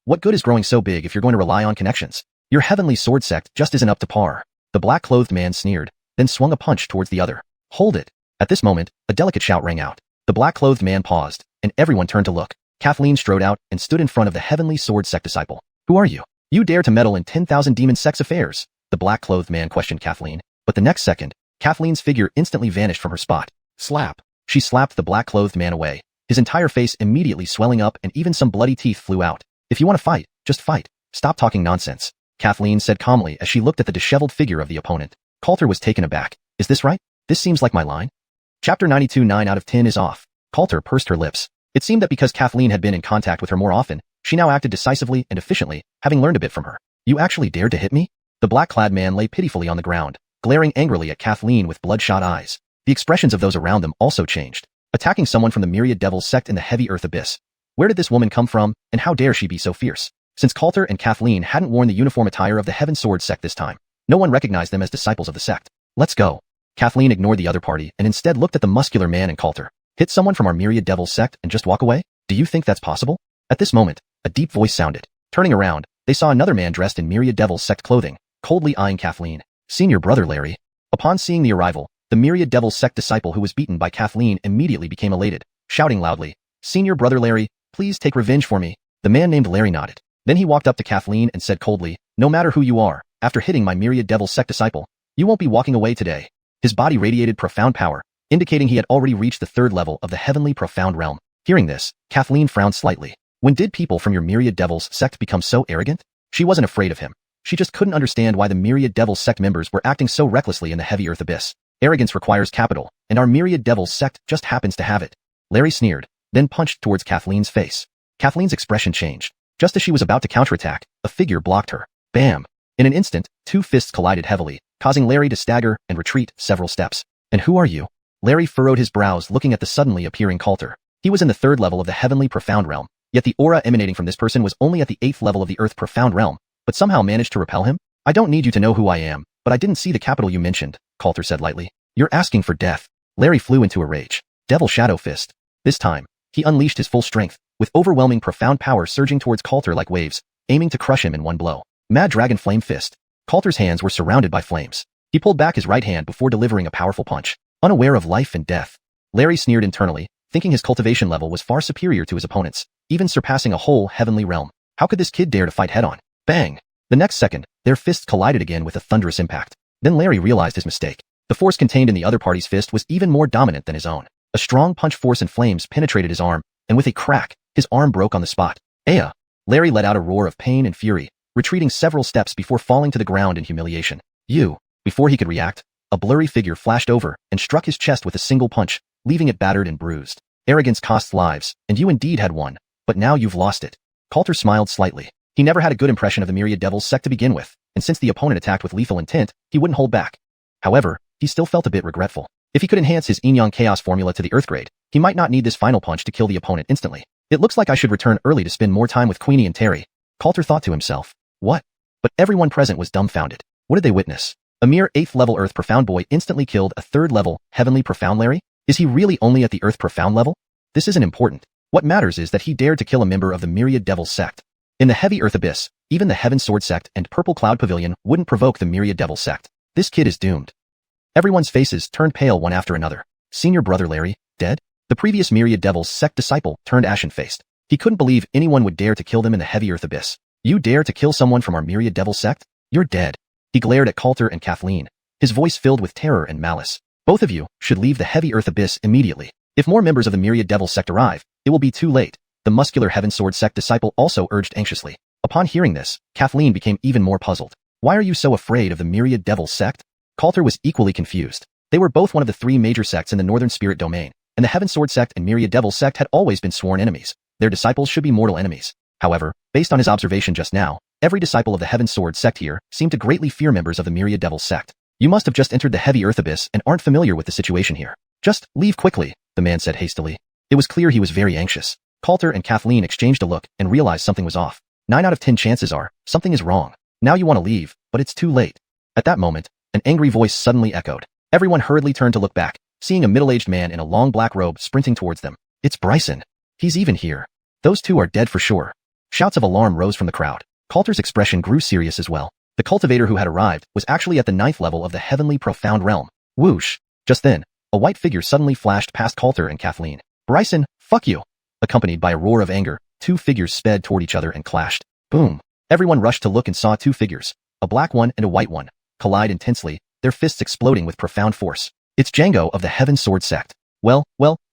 What good is growing so big if you're going to rely on connections? Your heavenly sword sect just isn't up to par. The black-clothed man sneered, then swung a punch towards the other. Hold it. At this moment, a delicate shout rang out. The black-clothed man paused, and everyone turned to look. Kathleen strode out and stood in front of the heavenly sword sect disciple. Who are you? You dare to meddle in 10,000 demon sect's affairs? The black-clothed man questioned Kathleen, but the next second, Kathleen's figure instantly vanished from her spot. Slap. She slapped the black-clothed man away, his entire face immediately swelling up and even some bloody teeth flew out. If you want to fight, just fight. Stop talking nonsense, Kathleen said calmly as she looked at the disheveled figure of the opponent. Coulter was taken aback. Is this right? This seems like my line. Chapter 92 9 out of 10 is off. Coulter pursed her lips. It seemed that because Kathleen had been in contact with her more often, she now acted decisively and efficiently, having learned a bit from her. You actually dared to hit me? The black-clad man lay pitifully on the ground, glaring angrily at Kathleen with bloodshot eyes. The expressions of those around them also changed. Attacking someone from the myriad devils sect in the heavy earth abyss. Where did this woman come from, and how dare she be so fierce? Since Coulter and Kathleen hadn't worn the uniform attire of the Heaven Sword sect this time, no one recognized them as disciples of the sect. Let's go. Kathleen ignored the other party and instead looked at the muscular man and Coulter. Hit someone from our myriad devils sect and just walk away? Do you think that's possible? At this moment, a deep voice sounded. Turning around, they saw another man dressed in myriad devils sect clothing, coldly eyeing Kathleen. Senior brother Larry. Upon seeing the arrival, the myriad devils sect disciple who was beaten by Kathleen immediately became elated, shouting loudly, Senior brother Larry, please take revenge for me. The man named Larry nodded. Then he walked up to Kathleen and said coldly, no matter who you are, after hitting my myriad devils sect disciple, you won't be walking away today. His body radiated profound power, indicating he had already reached the third level of the heavenly profound realm. Hearing this, Kathleen frowned slightly. When did people from your myriad devils sect become so arrogant? She wasn't afraid of him. She just couldn't understand why the myriad devils sect members were acting so recklessly in the heavy earth abyss. Arrogance requires capital, and our myriad devils sect just happens to have it. Larry sneered, then punched towards Kathleen's face. Kathleen's expression changed. Just as she was about to counterattack, a figure blocked her. Bam! In an instant, two fists collided heavily, causing Larry to stagger and retreat several steps. And who are you? Larry furrowed his brows looking at the suddenly appearing Coulter. He was in the third level of the heavenly profound realm, yet the aura emanating from this person was only at the 8th level of the earth profound realm, but somehow managed to repel him? I don't need you to know who I am, but I didn't see the capital you mentioned, Coulter said lightly. You're asking for death. Larry flew into a rage. Devil Shadow Fist. This time, he unleashed his full strength, with overwhelming profound power surging towards Coulter like waves, aiming to crush him in one blow. Mad Dragon Flame Fist. Coulter's hands were surrounded by flames. He pulled back his right hand before delivering a powerful punch. Unaware of life and death, Larry sneered internally, thinking his cultivation level was far superior to his opponent's, even surpassing a whole heavenly realm. How could this kid dare to fight head-on? Bang! The next second, their fists collided again with a thunderous impact. Then Larry realized his mistake. The force contained in the other party's fist was even more dominant than his own. A strong punch force and flames penetrated his arm, and with a crack, his arm broke on the spot. Aya! Larry let out a roar of pain and fury, retreating several steps before falling to the ground in humiliation. You! Before he could react, a blurry figure flashed over and struck his chest with a single punch, leaving it battered and bruised. Arrogance costs lives, and you indeed had won, but now you've lost it. Coulter smiled slightly. He never had a good impression of the myriad devils sect to begin with, and since the opponent attacked with lethal intent, he wouldn't hold back. However, he still felt a bit regretful. If he could enhance his yin-yang chaos formula to the earth grade, he might not need this final punch to kill the opponent instantly. It looks like I should return early to spend more time with Queenie and Terry, Coulter thought to himself. What? But everyone present was dumbfounded. What did they witness? A mere 8th level earth profound boy instantly killed a 3rd level heavenly profound Larry? Is he really only at the earth profound level? This isn't important. What matters is that he dared to kill a member of the myriad devils sect. In the heavy earth abyss, even the Heaven Sword sect and Purple Cloud Pavilion wouldn't provoke the myriad devils sect. This kid is doomed. Everyone's faces turned pale one after another. Senior brother Larry, dead? The previous myriad devils sect disciple turned ashen-faced. He couldn't believe anyone would dare to kill them in the heavy earth abyss. You dare to kill someone from our myriad devils sect? You're dead. He glared at Coulter and Kathleen, his voice filled with terror and malice. Both of you should leave the heavy earth abyss immediately. If more members of the myriad devils sect arrive, it will be too late. The muscular Heaven Sword sect disciple also urged anxiously. Upon hearing this, Kathleen became even more puzzled. Why are you so afraid of the myriad devils sect? Coulter was equally confused. They were both one of the 3 major sects in the Northern Spirit domain, and the Heaven Sword sect and myriad devils sect had always been sworn enemies. Their disciples should be mortal enemies. However, based on his observation just now, every disciple of the Heaven Sword sect here seemed to greatly fear members of the myriad devils sect. You must have just entered the heavy earth abyss and aren't familiar with the situation here. Just leave quickly, the man said hastily. It was clear he was very anxious. Coulter and Kathleen exchanged a look and realized something was off. 9 out of 10 chances are, something is wrong. Now you want to leave, but it's too late. At that moment, an angry voice suddenly echoed. Everyone hurriedly turned to look back, seeing a middle-aged man in a long black robe sprinting towards them. It's Bryson. He's even here. Those two are dead for sure. Shouts of alarm rose from the crowd. Coulter's expression grew serious as well. The cultivator who had arrived was actually at the 9th level of the heavenly profound realm. Whoosh! Just then, a white figure suddenly flashed past Coulter and Kathleen. Bryson, fuck you! Accompanied by a roar of anger, 2 figures sped toward each other and clashed. Boom! Everyone rushed to look and saw 2 figures, a black one and a white one, collide intensely, their fists exploding with profound force. It's Django of the Heaven Sword sect. Well,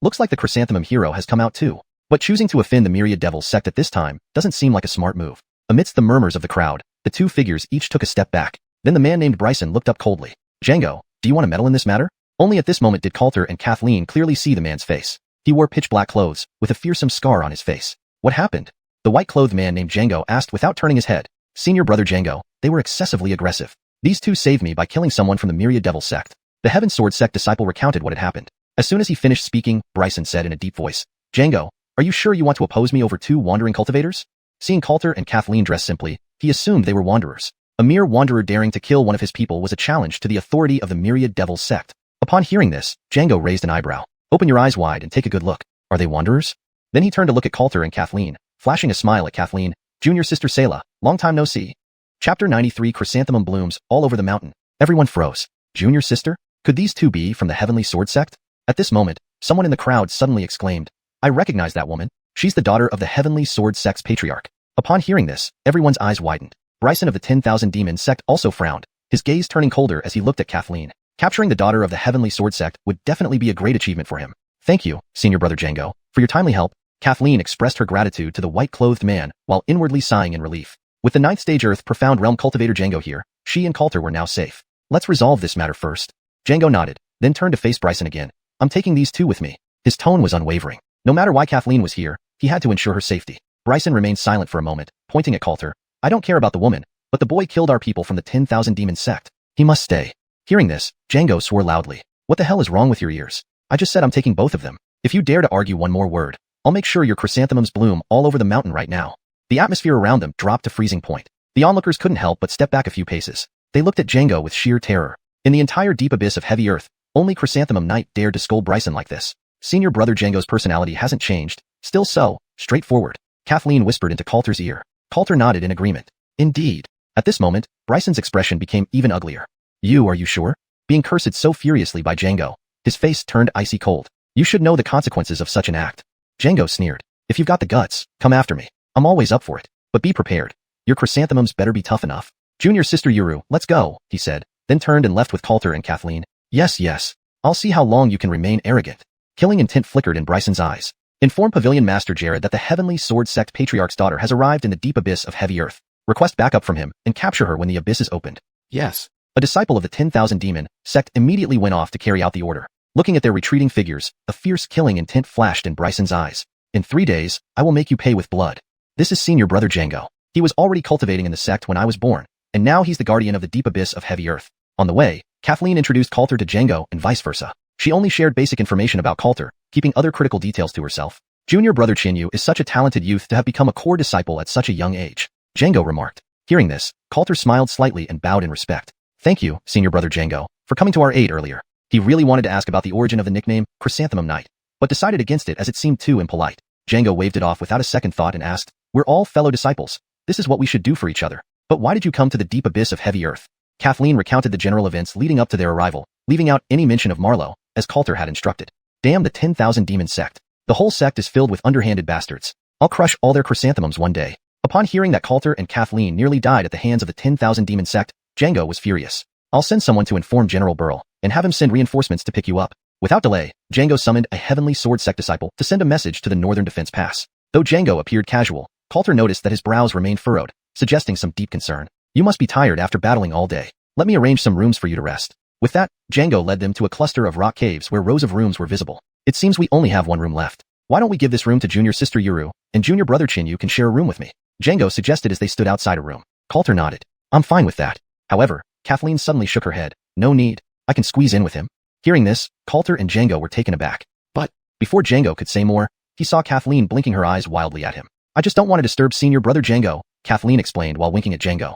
looks like the Chrysanthemum hero has come out too. But choosing to offend the Myriad Devils sect at this time doesn't seem like a smart move. Amidst the murmurs of the crowd, the 2 figures each took a step back. Then the man named Bryson looked up coldly. Django, do you want to meddle in this matter? Only at this moment did Coulter and Kathleen clearly see the man's face. He wore pitch-black clothes, with a fearsome scar on his face. What happened? The white-clothed man named Django asked without turning his head. Senior brother Django, they were excessively aggressive. These 2 saved me by killing someone from the Myriad Devil sect. The Heaven Sword sect disciple recounted what had happened. As soon as he finished speaking, Bryson said in a deep voice, Django, are you sure you want to oppose me over 2 wandering cultivators? Seeing Coulter and Kathleen dressed simply, he assumed they were wanderers. A mere wanderer daring to kill one of his people was a challenge to the authority of the Myriad Devil sect. Upon hearing this, Django raised an eyebrow. Open your eyes wide and take a good look. Are they wanderers? Then he turned to look at Coulter and Kathleen, flashing a smile at Kathleen. Junior sister Sayla, long time no see. Chapter 93 Chrysanthemum blooms all over the mountain. Everyone froze. Junior sister? Could these 2 be from the Heavenly Sword sect? At this moment, someone in the crowd suddenly exclaimed, I recognize that woman. She's the daughter of the Heavenly Sword sect's patriarch. Upon hearing this, everyone's eyes widened. Bryson of the 10,000 Demon sect also frowned, his gaze turning colder as he looked at Kathleen. Capturing the daughter of the Heavenly Sword sect would definitely be a great achievement for him. Thank you, senior brother Django, for your timely help. Kathleen expressed her gratitude to the white-clothed man while inwardly sighing in relief. With the 9th stage Earth Profound Realm cultivator Django here, she and Coulter were now safe. Let's resolve this matter first. Django nodded, then turned to face Bryson again. I'm taking these 2 with me. His tone was unwavering. No matter why Kathleen was here, he had to ensure her safety. Bryson remained silent for a moment, pointing at Coulter. I don't care about the woman, but the boy killed our people from the 10,000 Demon sect. He must stay. Hearing this, Django swore loudly. What the hell is wrong with your ears? I just said I'm taking both of them. If you dare to argue one more word, I'll make sure your chrysanthemums bloom all over the mountain right now. The atmosphere around them dropped to freezing point. The onlookers couldn't help but step back a few paces. They looked at Django with sheer terror. In the entire deep abyss of heavy earth, only Chrysanthemum Knight dared to scold Bryson like this. Senior brother Django's personality hasn't changed, still so, straightforward. Kathleen whispered into Coulter's ear. Coulter nodded in agreement. Indeed. At this moment, Bryson's expression became even uglier. Are you sure? Being cursed so furiously by Django, his face turned icy cold. You should know the consequences of such an act. Django sneered. If you've got the guts, come after me. I'm always up for it. But be prepared. Your chrysanthemums better be tough enough. Junior sister Yuru, let's go, he said, then turned and left with Coulter and Kathleen. Yes. I'll see how long you can remain arrogant. Killing intent flickered in Bryson's eyes. Inform Pavilion Master Jared that the Heavenly Sword Sect Patriarch's daughter has arrived in the deep abyss of heavy earth. Request backup from him and capture her when the abyss is opened. Yes. A disciple of the 10,000 Demon sect immediately went off to carry out the order. Looking at their retreating figures, a fierce killing intent flashed in Bryson's eyes. In 3 days, I will make you pay with blood. This is senior brother Django. He was already cultivating in the sect when I was born, and now he's the guardian of the deep abyss of heavy earth. On the way, Kathleen introduced Coulter to Django and vice versa. She only shared basic information about Coulter, keeping other critical details to herself. Junior brother Chinyu is such a talented youth to have become a core disciple at such a young age, Django remarked. Hearing this, Coulter smiled slightly and bowed in respect. Thank you, senior brother Django, for coming to our aid earlier. He really wanted to ask about the origin of the nickname, Chrysanthemum Knight, but decided against it as it seemed too impolite. Django waved it off without a second thought and asked, We're all fellow disciples. This is what we should do for each other. But why did you come to the deep abyss of heavy earth? Kathleen recounted the general events leading up to their arrival, leaving out any mention of Marlowe, as Coulter had instructed. Damn the 10,000 Demon sect. The whole sect is filled with underhanded bastards. I'll crush all their chrysanthemums one day. Upon hearing that Coulter and Kathleen nearly died at the hands of the 10,000 Demon sect, Django was furious. I'll send someone to inform General Burl, and have him send reinforcements to pick you up. Without delay, Django summoned a Heavenly Sword Sect disciple to send a message to the Northern Defense Pass. Though Django appeared casual, Coulter noticed that his brows remained furrowed, suggesting some deep concern. You must be tired after battling all day. Let me arrange some rooms for you to rest. With that, Django led them to a cluster of rock caves where rows of rooms were visible. It seems we only have one room left. Why don't we give this room to junior sister Yuru, and junior brother Chinyu can share a room with me? Django suggested as they stood outside a room. Coulter nodded. I'm fine with that. However, Kathleen suddenly shook her head. No need. I can squeeze in with him. Hearing this, Coulter and Django were taken aback. But, before Django could say more, he saw Kathleen blinking her eyes wildly at him. I just don't want to disturb senior brother Django, Kathleen explained while winking at Django.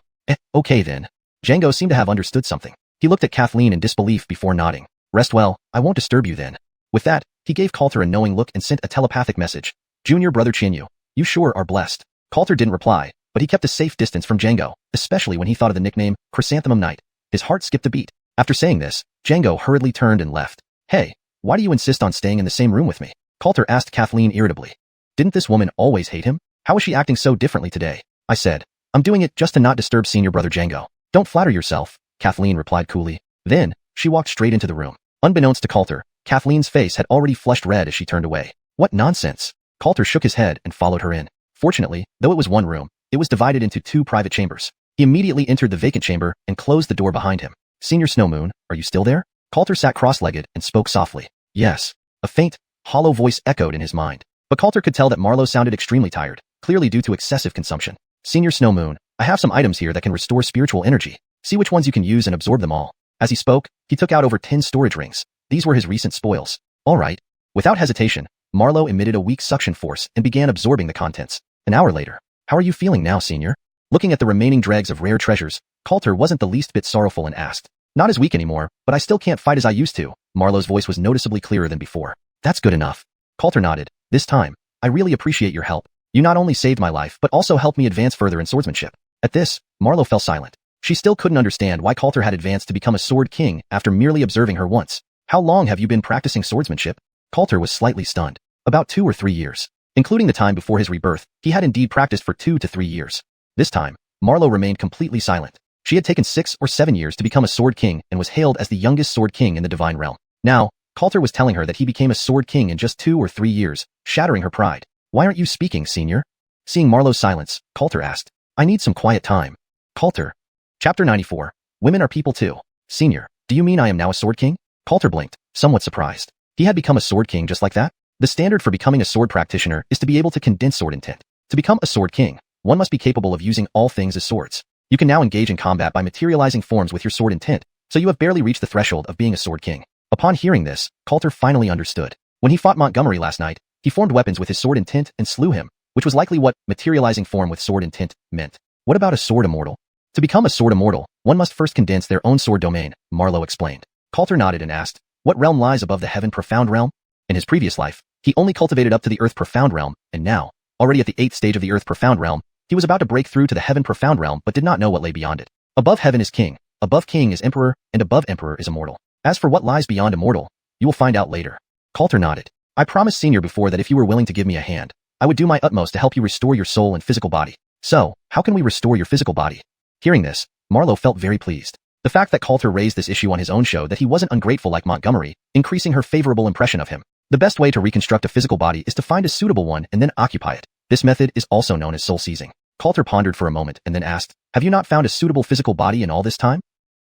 Okay then. Django seemed to have understood something. He looked at Kathleen in disbelief before nodding. Rest well, I won't disturb you then. With that, he gave Coulter a knowing look and sent a telepathic message. Junior brother Chinyu, you sure are blessed. Coulter didn't reply, but he kept a safe distance from Django, especially when he thought of the nickname Chrysanthemum Knight. His heart skipped a beat. After saying this, Django hurriedly turned and left. Hey, why do you insist on staying in the same room with me? Coulter asked Kathleen irritably. Didn't this woman always hate him? How is she acting so differently today? I said, I'm doing it just to not disturb senior brother Django. Don't flatter yourself, Kathleen replied coolly. Then, she walked straight into the room. Unbeknownst to Coulter, Kathleen's face had already flushed red as she turned away. What nonsense! Coulter shook his head and followed her in. Fortunately, though it was one room, it was divided into 2 private chambers. He immediately entered the vacant chamber and closed the door behind him. Senior Snowmoon, are you still there? Coulter sat cross-legged and spoke softly. Yes. A faint, hollow voice echoed in his mind. But Coulter could tell that Marlowe sounded extremely tired, clearly due to excessive consumption. Senior Snowmoon, I have some items here that can restore spiritual energy. See which ones you can use and absorb them all. As he spoke, he took out over 10 storage rings. These were his recent spoils. All right. Without hesitation, Marlowe emitted a weak suction force and began absorbing the contents. An hour later. How are you feeling now, senior? Looking at the remaining dregs of rare treasures, Coulter wasn't the least bit sorrowful and asked. Not as weak anymore, but I still can't fight as I used to. Marlowe's voice was noticeably clearer than before. That's good enough. Coulter nodded. This time, I really appreciate your help. You not only saved my life but also helped me advance further in swordsmanship. At this, Marlowe fell silent. She still couldn't understand why Coulter had advanced to become a sword king after merely observing her once. How long have you been practicing swordsmanship? Coulter was slightly stunned. About 2 or 3 years. Including the time before his rebirth, he had indeed practiced for 2 to 3 years. This time, Marlowe remained completely silent. She had taken 6 or 7 years to become a sword king and was hailed as the youngest sword king in the divine realm. Now, Coulter was telling her that he became a sword king in just 2 or 3 years, shattering her pride. Why aren't you speaking, senior? Seeing Marlowe's silence, Coulter asked. I need some quiet time. Coulter. Chapter 94. Women are people too. Senior, do you mean I am now a sword king? Coulter blinked, somewhat surprised. He had become a sword king just like that? The standard for becoming a sword practitioner is to be able to condense sword intent. To become a sword king, one must be capable of using all things as swords. You can now engage in combat by materializing forms with your sword intent, so you have barely reached the threshold of being a sword king. Upon hearing this, Coulter finally understood. When he fought Montgomery last night, he formed weapons with his sword intent and slew him, which was likely what materializing form with sword intent meant. What about a sword immortal? To become a sword immortal, one must first condense their own sword domain, Marlowe explained. Coulter nodded and asked, what realm lies above the heaven profound realm? In his previous life, he only cultivated up to the earth profound realm, and now, already at the 8th stage of the earth profound realm, he was about to break through to the heaven profound realm but did not know what lay beyond it. Above heaven is king, above king is emperor, and above emperor is immortal. As for what lies beyond immortal, you will find out later. Coulter nodded. I promised Senior before that if you were willing to give me a hand, I would do my utmost to help you restore your soul and physical body. So, how can we restore your physical body? Hearing this, Marlowe felt very pleased. The fact that Coulter raised this issue on his own showed that he wasn't ungrateful like Montgomery, increasing her favorable impression of him. The best way to reconstruct a physical body is to find a suitable one and then occupy it. This method is also known as soul seizing. Coulter pondered for a moment and then asked, have you not found a suitable physical body in all this time?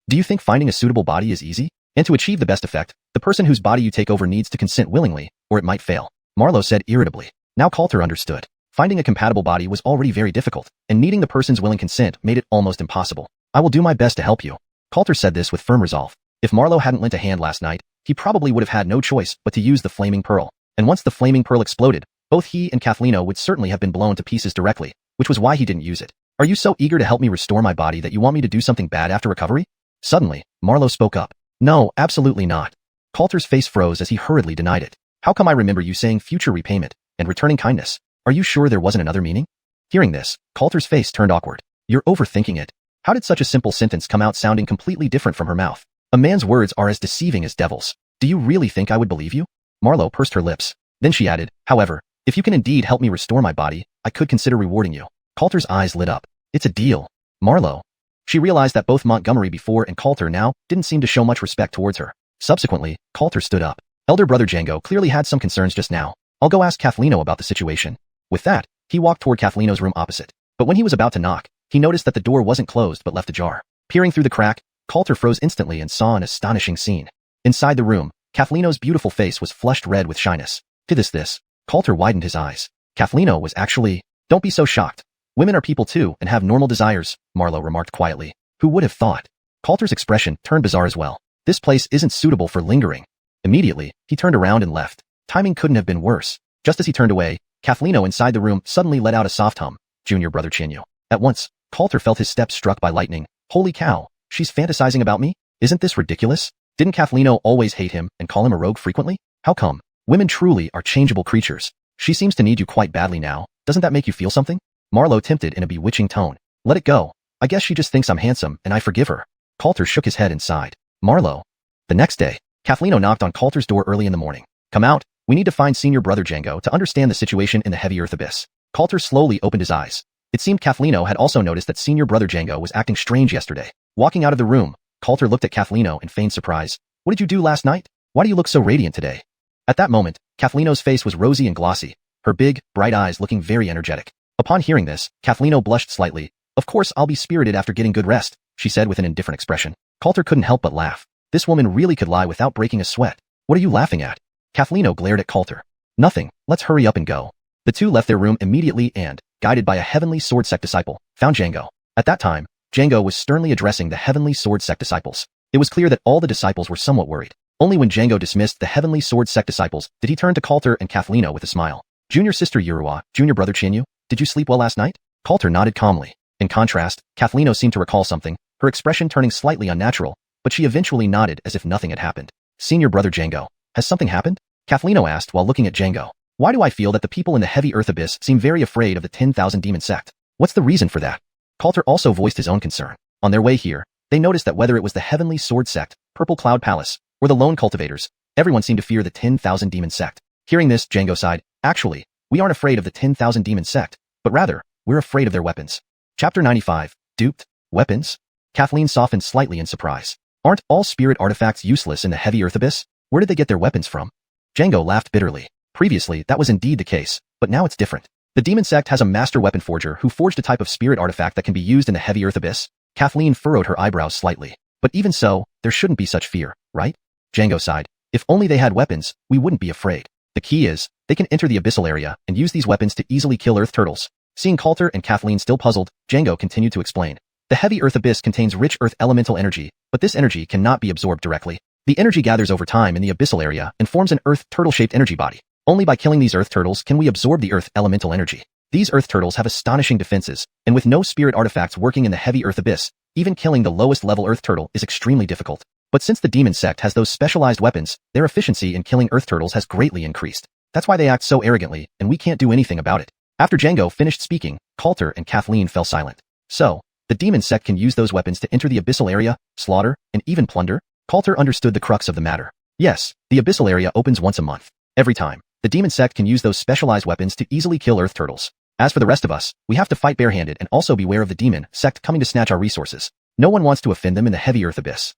Do you think finding a suitable body is easy? And to achieve the best effect, the person whose body you take over needs to consent willingly, or it might fail. Marlowe said irritably. Now Coulter understood. Finding a compatible body was already very difficult, and needing the person's willing consent made it almost impossible. I will do my best to help you. Coulter said this with firm resolve. If Marlowe hadn't lent a hand last night, he probably would have had no choice but to use the flaming pearl. And once the flaming pearl exploded, both he and Kathlina would certainly have been blown to pieces directly, which was why he didn't use it. Are you so eager to help me restore my body that you want me to do something bad after recovery? Suddenly, Marlowe spoke up. No, absolutely not. Coulter's face froze as he hurriedly denied it. How come I remember you saying future repayment and returning kindness? Are you sure there wasn't another meaning? Hearing this, Coulter's face turned awkward. You're overthinking it. How did such a simple sentence come out sounding completely different from her mouth? A man's words are as deceiving as devils. Do you really think I would believe you? Marlowe pursed her lips. Then she added, however, if you can indeed help me restore my body, I could consider rewarding you. Coulter's eyes lit up. It's a deal. Marlowe. She realized that both Montgomery before and Coulter now didn't seem to show much respect towards her. Subsequently, Coulter stood up. Elder brother Django clearly had some concerns just now. I'll go ask Kathlino about the situation. With that, he walked toward Kathlino's room opposite. But when he was about to knock, he noticed that the door wasn't closed but left ajar. Peering through the crack, Coulter froze instantly and saw an astonishing scene. Inside the room, Kathlino's beautiful face was flushed red with shyness. To this, Coulter widened his eyes. Kathlino was actually... Don't be so shocked. Women are people too and have normal desires, Marlowe remarked quietly. Who would have thought? Coulter's expression turned bizarre as well. This place isn't suitable for lingering. Immediately, he turned around and left. Timing couldn't have been worse. Just as he turned away, Kathleno inside the room suddenly let out a soft hum. Junior brother Chinyu. At once, Coulter felt his steps struck by lightning. Holy cow, she's fantasizing about me? Isn't this ridiculous? Didn't Kathleno always hate him and call him a rogue frequently? How come? Women truly are changeable creatures. She seems to need you quite badly now. Doesn't that make you feel something? Marlowe tempted in a bewitching tone. Let it go. I guess she just thinks I'm handsome and I forgive her. Coulter shook his head and sighed. Marlowe. The next day, Kathleno knocked on Coulter's door early in the morning. Come out. We need to find senior brother Django to understand the situation in the heavy earth abyss. Coulter slowly opened his eyes. It seemed Kathleno had also noticed that senior brother Django was acting strange yesterday. Walking out of the room, Coulter looked at Kathleno in feigned surprise. What did you do last night? Why do you look so radiant today? At that moment, Kathleno's face was rosy and glossy, her big, bright eyes looking very energetic. Upon hearing this, Kathleno blushed slightly. Of course I'll be spirited after getting good rest, she said with an indifferent expression. Coulter couldn't help but laugh. This woman really could lie without breaking a sweat. What are you laughing at? Kathleno glared at Coulter. Nothing, let's hurry up and go. The two left their room immediately and, guided by a Heavenly Sword Sect disciple, found Django. At that time, Django was sternly addressing the Heavenly Sword Sect disciples. It was clear that all the disciples were somewhat worried. Only when Django dismissed the Heavenly Sword Sect disciples did he turn to Coulter and Kathleno with a smile. Junior sister Yurua, junior brother Chinyu, did you sleep well last night? Coulter nodded calmly. In contrast, Kathleno seemed to recall something, her expression turning slightly unnatural, but she eventually nodded as if nothing had happened. Senior brother Django, has something happened? Kathleno asked while looking at Django. Why do I feel that the people in the heavy earth abyss seem very afraid of the 10,000 demon sect? What's the reason for that? Coulter also voiced his own concern. On their way here, they noticed that whether it was the Heavenly Sword Sect, Purple Cloud Palace, or the Lone Cultivators, everyone seemed to fear the 10,000 demon sect. Hearing this, Django sighed. Actually, we aren't afraid of the 10,000 demon sect, but rather, we're afraid of their weapons. Chapter 95. Duped? Weapons? Kathleen softened slightly in surprise. Aren't all spirit artifacts useless in the heavy earth abyss? Where did they get their weapons from? Django laughed bitterly. Previously, that was indeed the case, but now it's different. The demon sect has a master weapon forger who forged a type of spirit artifact that can be used in the heavy earth abyss. Kathleen furrowed her eyebrows slightly. But even so, there shouldn't be such fear, right? Django sighed. If only they had weapons, we wouldn't be afraid. The key is, they can enter the abyssal area and use these weapons to easily kill earth turtles. Seeing Coulter and Kathleen still puzzled, Django continued to explain. The heavy earth abyss contains rich earth elemental energy, but this energy cannot be absorbed directly. The energy gathers over time in the abyssal area and forms an earth turtle-shaped energy body. Only by killing these earth turtles can we absorb the earth elemental energy. These earth turtles have astonishing defenses, and with no spirit artifacts working in the heavy earth abyss, even killing the lowest level earth turtle is extremely difficult. But since the demon sect has those specialized weapons, their efficiency in killing earth turtles has greatly increased. That's why they act so arrogantly, and we can't do anything about it. After Django finished speaking, Coulter and Kathleen fell silent. So, the demon sect can use those weapons to enter the abyssal area, slaughter, and even plunder? Coulter understood the crux of the matter. Yes, the abyssal area opens once a month. Every time, the demon sect can use those specialized weapons to easily kill earth turtles. As for the rest of us, we have to fight barehanded and also beware of the demon sect coming to snatch our resources. No one wants to offend them in the heavy earth abyss.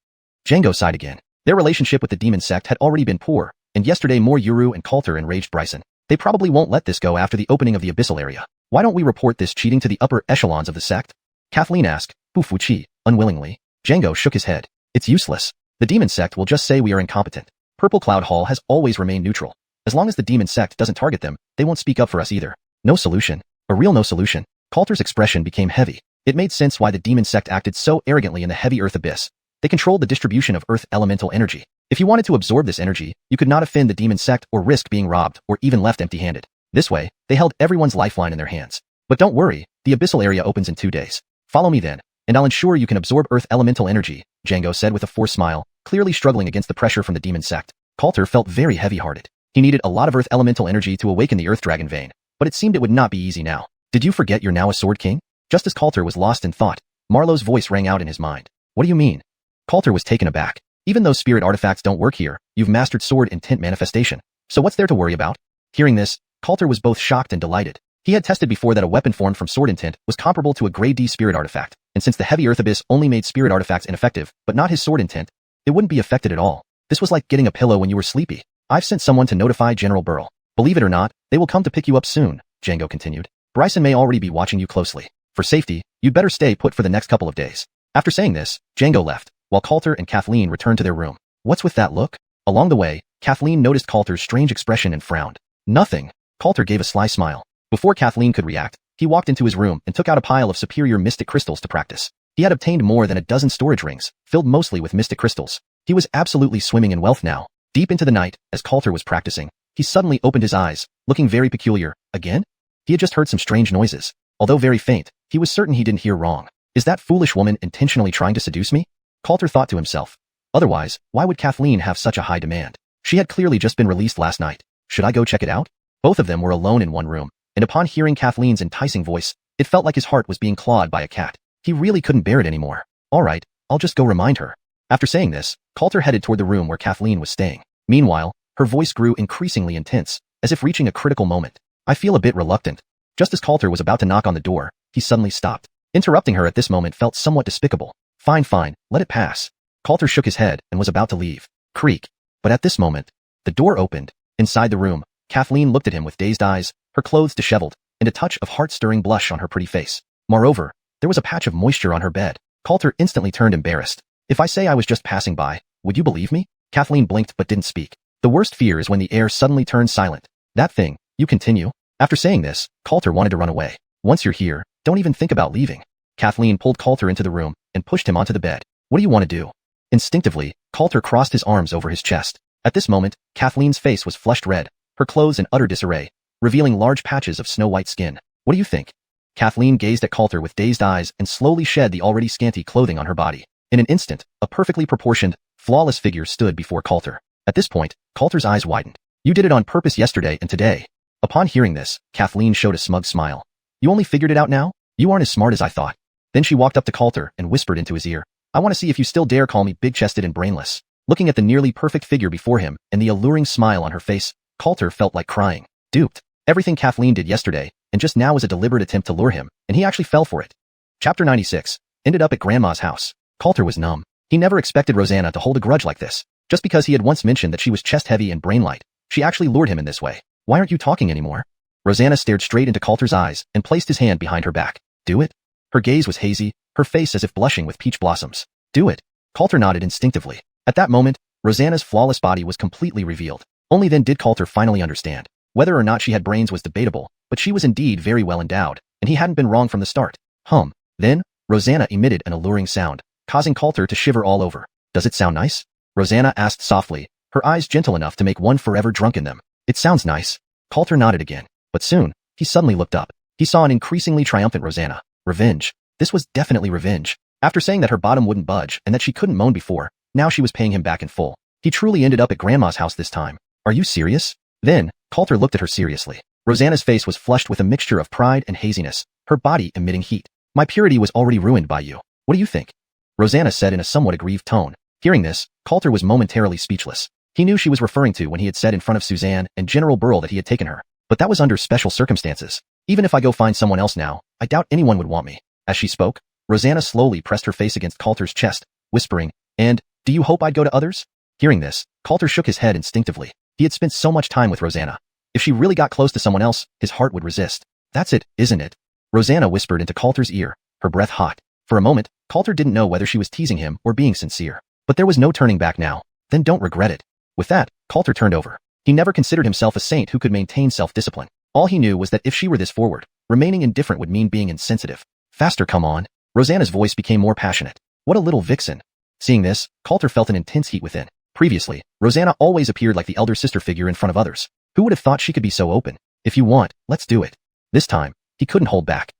Django sighed again. Their relationship with the demon sect had already been poor, and yesterday more Yuru and Coulter enraged Bryson. They probably won't let this go after the opening of the abyssal area. Why don't we report this cheating to the upper echelons of the sect? Kathleen asked, Fufuchi, unwillingly. Django shook his head. It's useless. The demon sect will just say we are incompetent. Purple Cloud Hall has always remained neutral. As long as the demon sect doesn't target them, they won't speak up for us either. No solution. A real no solution. Coulter's expression became heavy. It made sense why the demon sect acted so arrogantly in the heavy earth abyss. They controlled the distribution of earth elemental energy. If you wanted to absorb this energy, you could not offend the demon sect or risk being robbed or even left empty-handed. This way, they held everyone's lifeline in their hands. But don't worry, the abyssal area opens in 2 days. Follow me then, and I'll ensure you can absorb earth elemental energy, Django said with a forced smile, clearly struggling against the pressure from the demon sect. Coulter felt very heavy-hearted. He needed a lot of earth elemental energy to awaken the earth dragon vein, but it seemed it would not be easy now. Did you forget you're now a sword king? Just as Coulter was lost in thought, Marlowe's voice rang out in his mind. What do you mean? Coulter was taken aback. Even though spirit artifacts don't work here, you've mastered sword intent manifestation. So what's there to worry about? Hearing this, Coulter was both shocked and delighted. He had tested before that a weapon formed from sword intent was comparable to a grade D spirit artifact, and since the heavy earth abyss only made spirit artifacts ineffective, but not his sword intent, it wouldn't be affected at all. This was like getting a pillow when you were sleepy. I've sent someone to notify General Burl. Believe it or not, they will come to pick you up soon, Django continued. Bryson may already be watching you closely. For safety, you'd better stay put for the next couple of days. After saying this, Django left, while Coulter and Kathleen returned to their room. What's with that look? Along the way, Kathleen noticed Coulter's strange expression and frowned. Nothing. Coulter gave a sly smile. Before Kathleen could react, he walked into his room and took out a pile of superior mystic crystals to practice. He had obtained more than a dozen storage rings, filled mostly with mystic crystals. He was absolutely swimming in wealth now. Deep into the night, as Coulter was practicing, he suddenly opened his eyes, looking very peculiar. Again? He had just heard some strange noises. Although very faint, he was certain he didn't hear wrong. Is that foolish woman intentionally trying to seduce me? Coulter thought to himself. Otherwise, why would Kathleen have such a high demand? She had clearly just been released last night. Should I go check it out? Both of them were alone in one room, and upon hearing Kathleen's enticing voice, it felt like his heart was being clawed by a cat. He really couldn't bear it anymore. All right, I'll just go remind her. After saying this, Coulter headed toward the room where Kathleen was staying. Meanwhile, her voice grew increasingly intense, as if reaching a critical moment. I feel a bit reluctant. Just as Coulter was about to knock on the door, he suddenly stopped. Interrupting her at this moment felt somewhat despicable. Fine, let it pass. Coulter shook his head and was about to leave. Creak. But at this moment, the door opened. Inside the room, Kathleen looked at him with dazed eyes, her clothes disheveled, and a touch of heart-stirring blush on her pretty face. Moreover, there was a patch of moisture on her bed. Coulter instantly turned embarrassed. If I say I was just passing by, would you believe me? Kathleen blinked but didn't speak. The worst fear is when the air suddenly turns silent. That thing, you continue? After saying this, Coulter wanted to run away. Once you're here, don't even think about leaving. Kathleen pulled Coulter into the room and pushed him onto the bed. What do you want to do? Instinctively, Coulter crossed his arms over his chest. At this moment, Kathleen's face was flushed red, her clothes in utter disarray, revealing large patches of snow-white skin. What do you think? Kathleen gazed at Coulter with dazed eyes and slowly shed the already scanty clothing on her body. In an instant, a perfectly proportioned, flawless figure stood before Coulter. At this point, Coulter's eyes widened. You did it on purpose yesterday and today. Upon hearing this, Kathleen showed a smug smile. You only figured it out now? You aren't as smart as I thought. Then she walked up to Coulter and whispered into his ear. I want to see if you still dare call me big-chested and brainless. Looking at the nearly perfect figure before him and the alluring smile on her face, Coulter felt like crying. Duped. Everything Kathleen did yesterday, and just now was a deliberate attempt to lure him, and he actually fell for it. Chapter 96. Ended up at Grandma's house. Coulter was numb. He never expected Rosanna to hold a grudge like this. Just because he had once mentioned that she was chest-heavy and brain-light, she actually lured him in this way. Why aren't you talking anymore? Rosanna stared straight into Coulter's eyes and placed his hand behind her back. Do it? Her gaze was hazy, her face as if blushing with peach blossoms. Do it. Coulter nodded instinctively. At that moment, Rosanna's flawless body was completely revealed. Only then did Coulter finally understand. Whether or not she had brains was debatable, but she was indeed very well endowed, and he hadn't been wrong from the start. Then, Rosanna emitted an alluring sound, causing Coulter to shiver all over. Does it sound nice? Rosanna asked softly, her eyes gentle enough to make one forever drunk in them. It sounds nice. Coulter nodded again, but soon, he suddenly looked up. He saw an increasingly triumphant Rosanna. Revenge. This was definitely revenge. After saying that her bottom wouldn't budge and that she couldn't moan before, now she was paying him back in full. He truly ended up at Grandma's house this time. Are you serious? Then, Coulter looked at her seriously. Rosanna's face was flushed with a mixture of pride and haziness, her body emitting heat. My purity was already ruined by you. What do you think? Rosanna said in a somewhat aggrieved tone. Hearing this, Coulter was momentarily speechless. He knew she was referring to when he had said in front of Suzanne and General Burl that he had taken her. But that was under special circumstances. Even if I go find someone else now, I doubt anyone would want me. As she spoke, Rosanna slowly pressed her face against Coulter's chest, whispering, And, do you hope I'd go to others? Hearing this, Coulter shook his head instinctively. He had spent so much time with Rosanna. If she really got close to someone else, his heart would resist. That's it, isn't it? Rosanna whispered into Coulter's ear, her breath hot. For a moment, Coulter didn't know whether she was teasing him or being sincere. But there was no turning back now. Then don't regret it. With that, Coulter turned over. He never considered himself a saint who could maintain self-discipline. All he knew was that if she were this forward, remaining indifferent would mean being insensitive. Faster, come on. Rosanna's voice became more passionate. What a little vixen. Seeing this, Coulter felt an intense heat within. Previously, Rosanna always appeared like the elder sister figure in front of others. Who would have thought she could be so open? If you want, let's do it. This time, he couldn't hold back.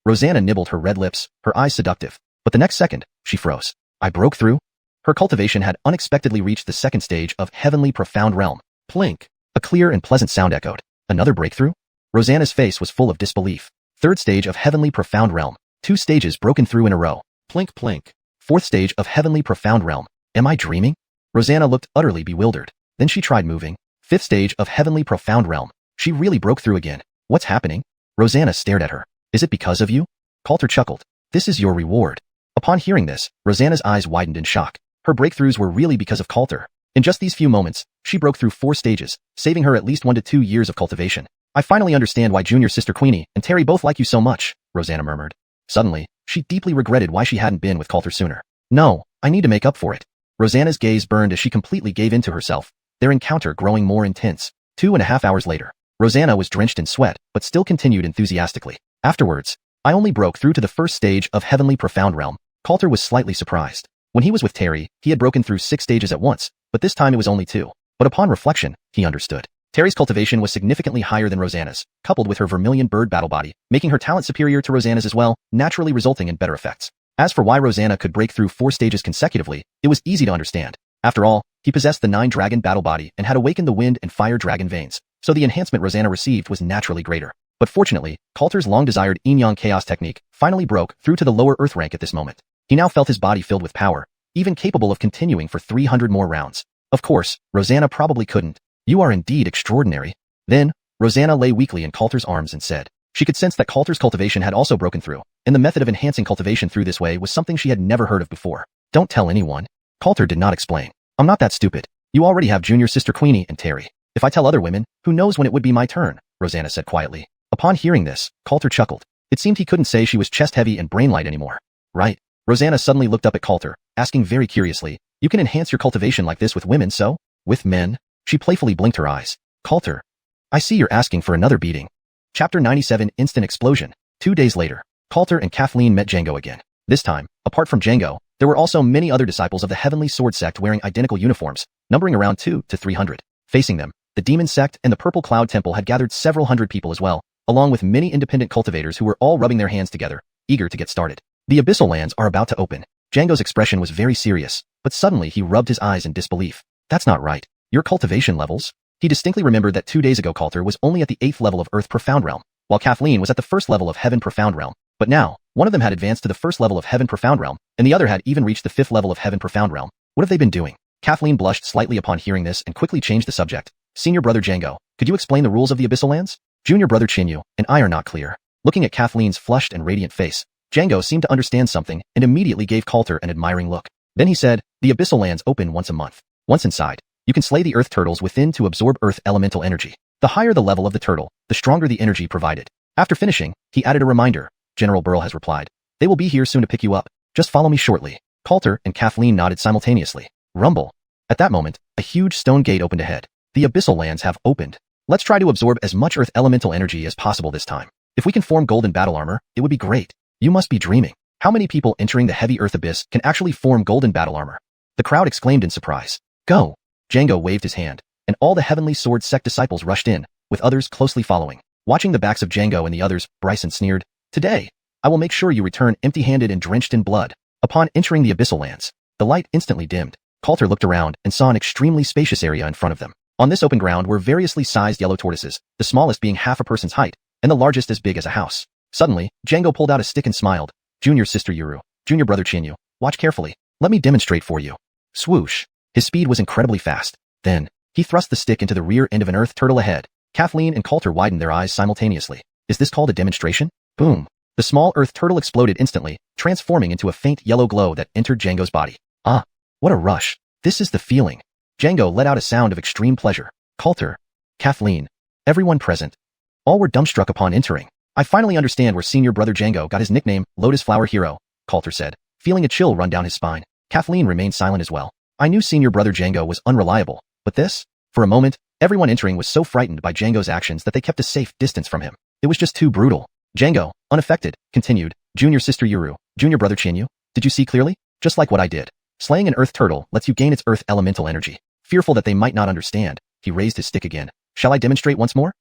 Rosanna nibbled her red lips, her eyes seductive. But the next second, she froze. I broke through? Her cultivation had unexpectedly reached the second stage of heavenly profound realm. Plink. A clear and pleasant sound echoed. Another breakthrough? Rosanna's face was full of disbelief. Third stage of heavenly profound realm. 2 stages broken through in a row. Plink plink. Fourth stage of heavenly profound realm. Am I dreaming? Rosanna looked utterly bewildered. Then she tried moving. 5th stage of heavenly profound realm. She really broke through again. What's happening? Rosanna stared at her. Is it because of you? Coulter chuckled. This is your reward. Upon hearing this, Rosanna's eyes widened in shock. Her breakthroughs were really because of Coulter. In just these few moments, she broke through 4 stages, saving her at least 1 to 2 years of cultivation. I finally understand why Junior Sister Queenie and Terry both like you so much, Rosanna murmured. Suddenly, she deeply regretted why she hadn't been with Coulter sooner. No, I need to make up for it. Rosanna's gaze burned as she completely gave in to herself, their encounter growing more intense. 2.5 hours later, Rosanna was drenched in sweat, but still continued enthusiastically. Afterwards, I only broke through to the 1st stage of heavenly profound realm. Coulter was slightly surprised. When he was with Terry, he had broken through 6 stages at once, but this time it was only 2. But upon reflection, he understood. Terry's cultivation was significantly higher than Rosanna's, coupled with her vermilion bird battle body, making her talent superior to Rosanna's as well, naturally resulting in better effects. As for why Rosanna could break through 4 stages consecutively, it was easy to understand. After all, he possessed the 9 dragon battle body and had awakened the wind and fire dragon veins, so the enhancement Rosanna received was naturally greater. But fortunately, Coulter's long-desired yin-yang chaos technique finally broke through to the lower earth rank at this moment. He now felt his body filled with power, even capable of continuing for 300 more rounds. Of course, Rosanna probably couldn't. You are indeed extraordinary. Then, Rosanna lay weakly in Coulter's arms and said. She could sense that Coulter's cultivation had also broken through, and the method of enhancing cultivation through this way was something she had never heard of before. Don't tell anyone. Coulter did not explain. I'm not that stupid. You already have junior sister Queenie and Terry. If I tell other women, who knows when it would be my turn, Rosanna said quietly. Upon hearing this, Coulter chuckled. It seemed he couldn't say she was chest-heavy and brain-light anymore. Right? Rosanna suddenly looked up at Coulter, asking very curiously, you can enhance your cultivation like this with women, so? With men? She playfully blinked her eyes. Coulter. I see you're asking for another beating. Chapter 97 Instant Explosion. 2 days later, Coulter and Kathleen met Django again. This time, apart from Django, there were also many other disciples of the Heavenly Sword sect wearing identical uniforms, numbering around 200 to 300. Facing them, the Demon sect and the Purple Cloud Temple had gathered several hundred people as well, along with many independent cultivators who were all rubbing their hands together, eager to get started. The Abyssal Lands are about to open. Django's expression was very serious, but suddenly he rubbed his eyes in disbelief. That's not right. Your cultivation levels? He distinctly remembered that 2 days ago Coulter was only at the 8th level of Earth Profound Realm, while Kathleen was at the 1st level of Heaven Profound Realm. But now, one of them had advanced to the 1st level of Heaven Profound Realm, and the other had even reached the 5th level of Heaven Profound Realm. What have they been doing? Kathleen blushed slightly upon hearing this and quickly changed the subject. Senior brother Django, could you explain the rules of the Abyssal Lands? Junior brother Chinyu and I are not clear. Looking at Kathleen's flushed and radiant face, Django seemed to understand something and immediately gave Coulter an admiring look. Then he said, the Abyssal Lands open once a month. Once inside, you can slay the earth turtles within to absorb earth elemental energy. The higher the level of the turtle, the stronger the energy provided. After finishing, he added a reminder. General Burl has replied. They will be here soon to pick you up. Just follow me shortly. Coulter and Kathleen nodded simultaneously. Rumble. At that moment, a huge stone gate opened ahead. The Abyssal Lands have opened. Let's try to absorb as much earth elemental energy as possible this time. If we can form golden battle armor, it would be great. You must be dreaming. How many people entering the heavy earth abyss can actually form golden battle armor? The crowd exclaimed in surprise. Go! Django waved his hand, and all the Heavenly Sword sect disciples rushed in, with others closely following. Watching the backs of Django and the others, Bryson sneered, Today, I will make sure you return empty-handed and drenched in blood. Upon entering the Abyssal Lands, the light instantly dimmed. Coulter looked around and saw an extremely spacious area in front of them. On this open ground were variously sized yellow tortoises, the smallest being half a person's height, and the largest as big as a house. Suddenly, Django pulled out a stick and smiled. Junior sister Yuru, junior brother Chinyu, watch carefully. Let me demonstrate for you. Swoosh. His speed was incredibly fast. Then, he thrust the stick into the rear end of an earth turtle ahead. Kathleen and Coulter widened their eyes simultaneously. Is this called a demonstration? Boom. The small earth turtle exploded instantly, transforming into a faint yellow glow that entered Django's body. Ah, what a rush. This is the feeling. Django let out a sound of extreme pleasure. Coulter, Kathleen, everyone present. All were dumbstruck upon entering. I finally understand where senior brother Django got his nickname, Lotus Flower Hero, Coulter said, feeling a chill run down his spine. Kathleen remained silent as well. I knew senior brother Django was unreliable, but this? For a moment, everyone entering was so frightened by Django's actions that they kept a safe distance from him. It was just too brutal. Django, unaffected, continued, junior sister Yuru, junior brother Chinyu, did you see clearly? Just like what I did. Slaying an earth turtle lets you gain its earth elemental energy. Fearful that they might not understand, he raised his stick again. Shall I demonstrate once more?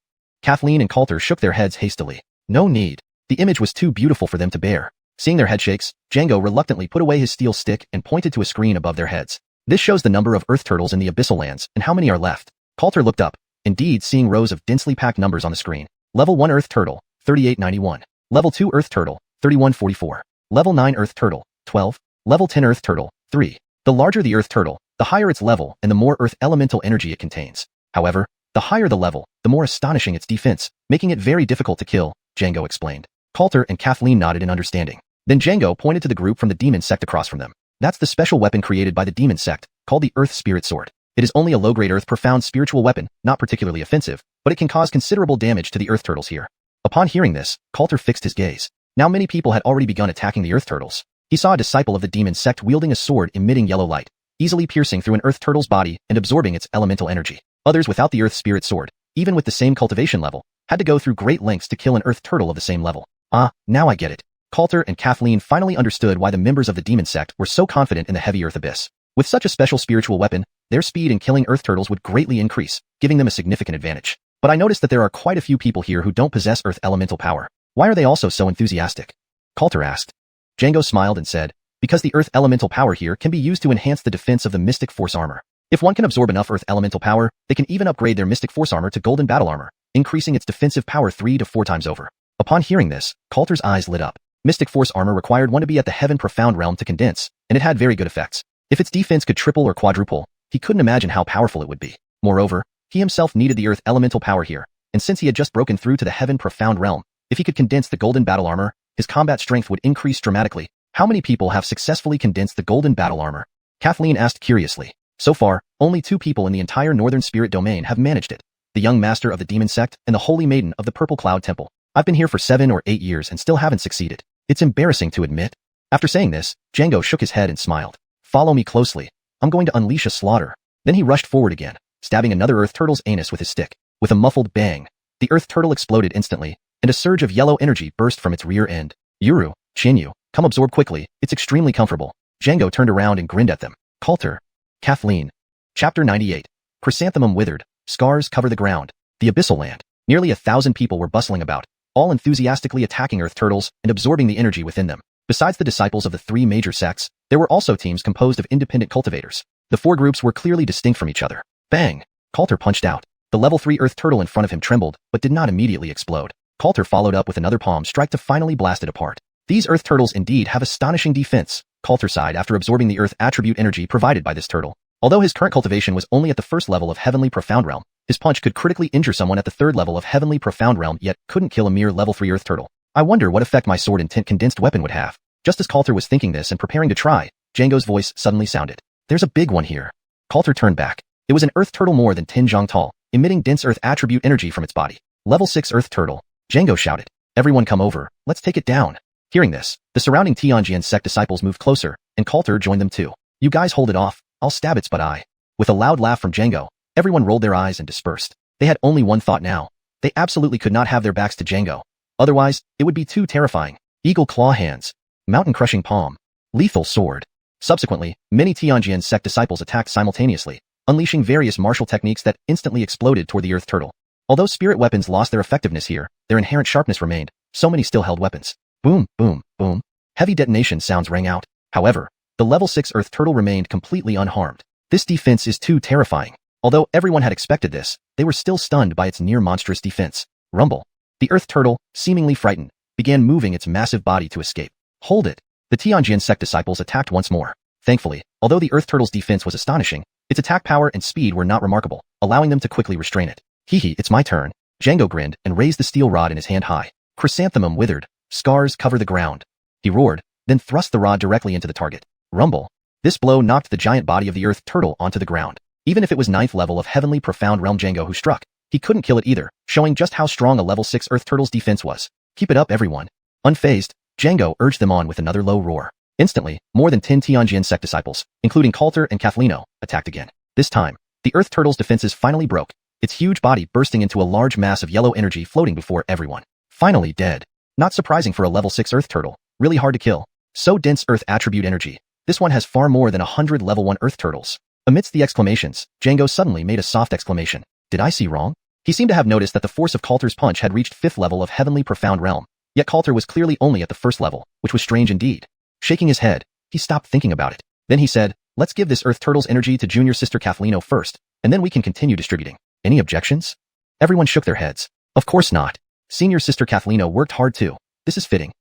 Kathleen and Coulter shook their heads hastily. No need. The image was too beautiful for them to bear. Seeing their headshakes, Django reluctantly put away his steel stick and pointed to a screen above their heads. This shows the number of earth turtles in the Abyssal Lands and how many are left. Coulter looked up, indeed seeing rows of densely packed numbers on the screen. Level 1 Earth Turtle, 3891. Level 2 Earth Turtle, 3144. Level 9 Earth Turtle, 12. Level 10 Earth Turtle, 3. The larger the Earth Turtle, the higher its level and the more Earth elemental energy it contains. However, the higher the level, the more astonishing its defense, making it very difficult to kill, Django explained. Coulter and Kathleen nodded in understanding. Then Django pointed to the group from the Demon sect across from them. That's the special weapon created by the Demon sect, called the Earth Spirit Sword. It is only a low-grade Earth Profound spiritual weapon, not particularly offensive, but it can cause considerable damage to the Earth Turtles here. Upon hearing this, Coulter fixed his gaze. Now many people had already begun attacking the Earth Turtles. He saw a disciple of the Demon sect wielding a sword emitting yellow light, easily piercing through an Earth Turtle's body and absorbing its elemental energy. Others without the Earth Spirit Sword, even with the same cultivation level, had to go through great lengths to kill an Earth Turtle of the same level. Ah, now I get it. Coulter and Kathleen finally understood why the members of the Demon sect were so confident in the heavy Earth Abyss. With such a special spiritual weapon, their speed in killing earth turtles would greatly increase, giving them a significant advantage. But I noticed that there are quite a few people here who don't possess earth elemental power. Why are they also so enthusiastic? Coulter asked. Django smiled and said, because the earth elemental power here can be used to enhance the defense of the Mystic Force armor. If one can absorb enough earth elemental power, they can even upgrade their Mystic Force armor to golden battle armor, increasing its defensive power 3 to 4 times over. Upon hearing this, Coulter's eyes lit up. Mystic Force armor required one to be at the Heaven Profound realm to condense, and it had very good effects. If its defense could triple or quadruple, he couldn't imagine how powerful it would be. Moreover, he himself needed the earth elemental power here, and since he had just broken through to the Heaven Profound realm, if he could condense the golden battle armor, his combat strength would increase dramatically. How many people have successfully condensed the golden battle armor? Kathleen asked curiously. So far, only 2 people in the entire Northern Spirit Domain have managed it. The young master of the demon sect and the holy maiden of the Purple Cloud Temple. I've been here for 7 or 8 years and still haven't succeeded. It's embarrassing to admit. After saying this, Django shook his head and smiled. Follow me closely. I'm going to unleash a slaughter. Then he rushed forward again, stabbing another earth turtle's anus with his stick. With a muffled bang, the earth turtle exploded instantly, and a surge of yellow energy burst from its rear end. Yuru, Shinyu, come absorb quickly, it's extremely comfortable. Django turned around and grinned at them. Coulter. Kathleen. Chapter 98. Chrysanthemum withered, scars cover the ground. The Abyssal Land. Nearly 1,000 people were bustling about, all enthusiastically attacking earth turtles and absorbing the energy within them. Besides the disciples of the 3 major sects, there were also teams composed of independent cultivators. The 4 groups were clearly distinct from each other. Bang! Coulter punched out. The level 3 earth turtle in front of him trembled, but did not immediately explode. Coulter followed up with another palm strike to finally blast it apart. These earth turtles indeed have astonishing defense, Coulter sighed after absorbing the earth attribute energy provided by this turtle. Although his current cultivation was only at the 1st level of Heavenly Profound Realm, his punch could critically injure someone at the 3rd level of Heavenly Profound Realm yet couldn't kill a mere level 3 earth turtle. I wonder what effect my sword intent condensed weapon would have. Just as Coulter was thinking this and preparing to try, Django's voice suddenly sounded. There's a big one here. Coulter turned back. It was an earth turtle more than 10 zhang tall, emitting dense earth attribute energy from its body. Level 6 earth turtle. Django shouted. Everyone come over, let's take it down. Hearing this, the surrounding Tianjian sect disciples moved closer, and Coulter joined them too. You guys hold it off, I'll stab its butt. With a loud laugh from Django, everyone rolled their eyes and dispersed. They had only one thought now. They absolutely could not have their backs to Django. Otherwise, it would be too terrifying. Eagle claw hands. Mountain crushing palm. Lethal sword. Subsequently, many Tianjian sect disciples attacked simultaneously, unleashing various martial techniques that instantly exploded toward the earth turtle. Although spirit weapons lost their effectiveness here, their inherent sharpness remained. So many still held weapons. Boom, boom, boom. Heavy detonation sounds rang out. However, the level 6 earth turtle remained completely unharmed. This defense is too terrifying. Although everyone had expected this, they were still stunned by its near-monstrous defense. Rumble. The earth turtle, seemingly frightened, began moving its massive body to escape. Hold it. The Tianjian sect disciples attacked once more. Thankfully, although the earth turtle's defense was astonishing, its attack power and speed were not remarkable, allowing them to quickly restrain it. Hee, it's my turn. Django grinned and raised the steel rod in his hand high. Chrysanthemum withered. Scars cover the ground. He roared, then thrust the rod directly into the target. Rumble. This blow knocked the giant body of the earth turtle onto the ground. Even if it was 9th level of Heavenly Profound Realm Django who struck, he couldn't kill it either, showing just how strong a level 6 earth turtle's defense was. Keep it up, everyone. Unfazed, Django urged them on with another low roar. Instantly, more than 10 Tianjian sect disciples, including Coulter and Kathleen, attacked again. This time, the earth turtle's defenses finally broke, its huge body bursting into a large mass of yellow energy floating before everyone. Finally dead. Not surprising for a level 6 earth turtle, really hard to kill. So dense earth attribute energy. This one has far more than 100 level 1 earth turtles. Amidst the exclamations, Django suddenly made a soft exclamation. Did I see wrong? He seemed to have noticed that the force of Coulter's punch had reached 5th level of Heavenly Profound Realm, yet Coulter was clearly only at the 1st level, which was strange indeed. Shaking his head, he stopped thinking about it. Then he said, let's give this earth turtle's energy to junior sister Kathleen first, and then we can continue distributing. Any objections? Everyone shook their heads. Of course not. Senior sister Kathleen worked hard too. This is fitting.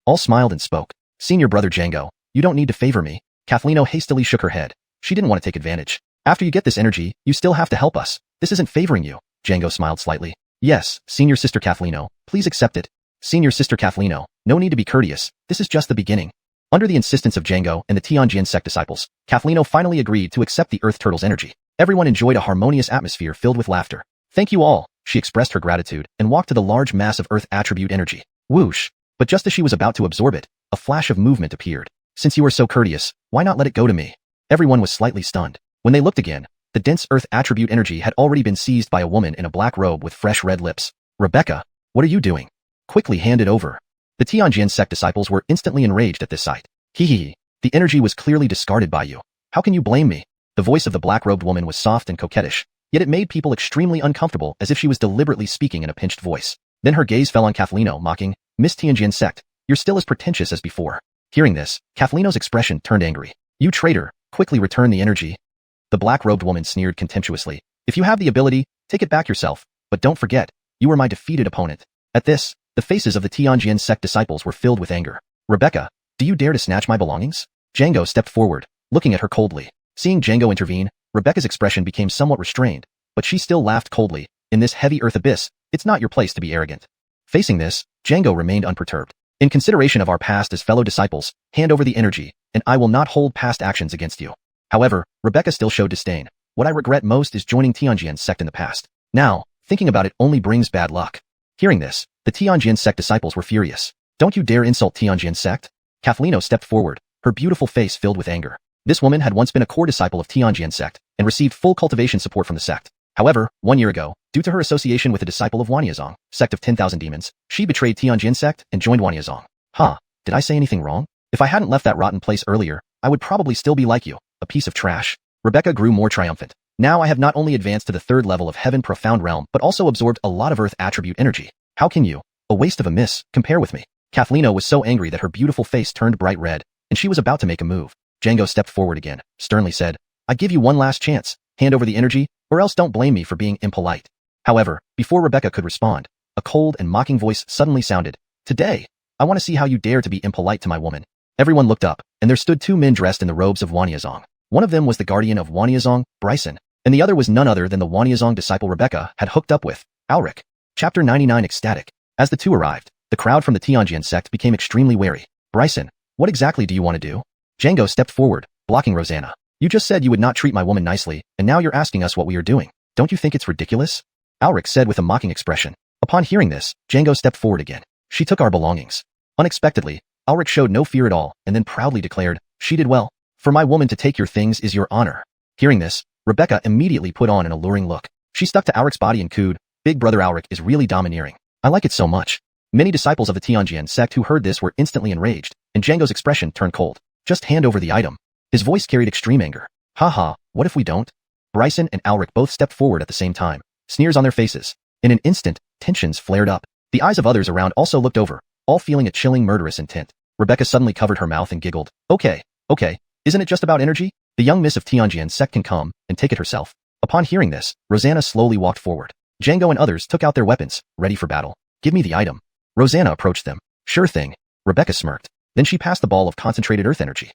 All smiled and spoke. Senior brother Django, you don't need to favor me. Kathleen hastily shook her head. She didn't want to take advantage. After you get this energy, you still have to help us. This isn't favoring you. Django smiled slightly. Yes, senior sister Kathleen, please accept it. Senior sister Kathleen, no need to be courteous. This is just the beginning. Under the insistence of Django and the Tianjian sect disciples, Kathleen finally agreed to accept the earth turtle's energy. Everyone enjoyed a harmonious atmosphere filled with laughter. Thank you all, she expressed her gratitude and walked to the large mass of earth attribute energy. Whoosh. But just as she was about to absorb it, a flash of movement appeared. Since you are so courteous, why not let it go to me? Everyone was slightly stunned. When they looked again, the dense earth attribute energy had already been seized by a woman in a black robe with fresh red lips. Rebecca, what are you doing? Quickly hand it over. The Tianjian sect disciples were instantly enraged at this sight. Hee. The energy was clearly discarded by you. How can you blame me? The voice of the black-robed woman was soft and coquettish, yet it made people extremely uncomfortable as if she was deliberately speaking in a pinched voice. Then her gaze fell on Kathleno, mocking, "Miss Tianjian sect, you're still as pretentious as before." Hearing this, Kathleno's expression turned angry. "You traitor, quickly return the energy." The black-robed woman sneered contemptuously. "If you have the ability, take it back yourself, but don't forget, you were my defeated opponent." At this, the faces of the Tianjian sect disciples were filled with anger. "Rebecca, do you dare to snatch my belongings?" Django stepped forward, looking at her coldly. Seeing Django intervene, Rebecca's expression became somewhat restrained, but she still laughed coldly. "In this heavy earth abyss, it's not your place to be arrogant." Facing this, Django remained unperturbed. "In consideration of our past as fellow disciples, hand over the energy, and I will not hold past actions against you." However, Rebecca still showed disdain. "What I regret most is joining Tianjian's sect in the past. Now, thinking about it only brings bad luck." Hearing this, the Tianjian sect disciples were furious. "Don't you dare insult Tianjian sect?" Kathleno stepped forward, her beautiful face filled with anger. This woman had once been a core disciple of Tianjian sect and received full cultivation support from the sect. However, 1 year ago, due to her association with a disciple of Wanyazong, sect of 10,000 demons, she betrayed Tianjian sect and joined Wanyazong. "Huh, did I say anything wrong? If I hadn't left that rotten place earlier, I would probably still be like you, a piece of trash." Rebecca grew more triumphant. "Now I have not only advanced to the 3rd level of Heaven Profound Realm but also absorbed a lot of Earth attribute energy. How can you, a waste of a miss, compare with me?" Kathleno was so angry that her beautiful face turned bright red, and she was about to make a move. Django stepped forward again, sternly said, "I give you one last chance, hand over the energy, or else don't blame me for being impolite." However, before Rebecca could respond, a cold and mocking voice suddenly sounded. "Today, I want to see how you dare to be impolite to my woman." Everyone looked up, and there stood 2 men dressed in the robes of Wanyazong. One of them was the guardian of Wanyazong, Bryson, and the other was none other than the Wanyazong disciple Rebecca had hooked up with, Alric. Chapter 99 Ecstatic. As the two arrived, the crowd from the Tianjian sect became extremely wary. "Bryson, what exactly do you want to do?" Django stepped forward, blocking Rosanna. "You just said you would not treat my woman nicely, and now you're asking us what we are doing. Don't you think it's ridiculous?" Alric said with a mocking expression. Upon hearing this, Django stepped forward again. "She took our belongings." Unexpectedly, Alric showed no fear at all and then proudly declared, "She did well. For my woman to take your things is your honor." Hearing this, Rebecca immediately put on an alluring look. She stuck to Auric's body and cooed, "Big brother Auric is really domineering. I like it so much." Many disciples of the Tianjian sect who heard this were instantly enraged, and Django's expression turned cold. "Just hand over the item." His voice carried extreme anger. "Haha, what if we don't?" Bryson and Alric both stepped forward at the same time, sneers on their faces. In an instant, tensions flared up. The eyes of others around also looked over, all feeling a chilling murderous intent. Rebecca suddenly covered her mouth and giggled. Okay, isn't it just about energy? The young miss of Tianjian sect can come and take it herself." Upon hearing this, Rosanna slowly walked forward. Django and others took out their weapons, ready for battle. "Give me the item." Rosanna approached them. "Sure thing." Rebecca smirked. Then she passed the ball of concentrated earth energy.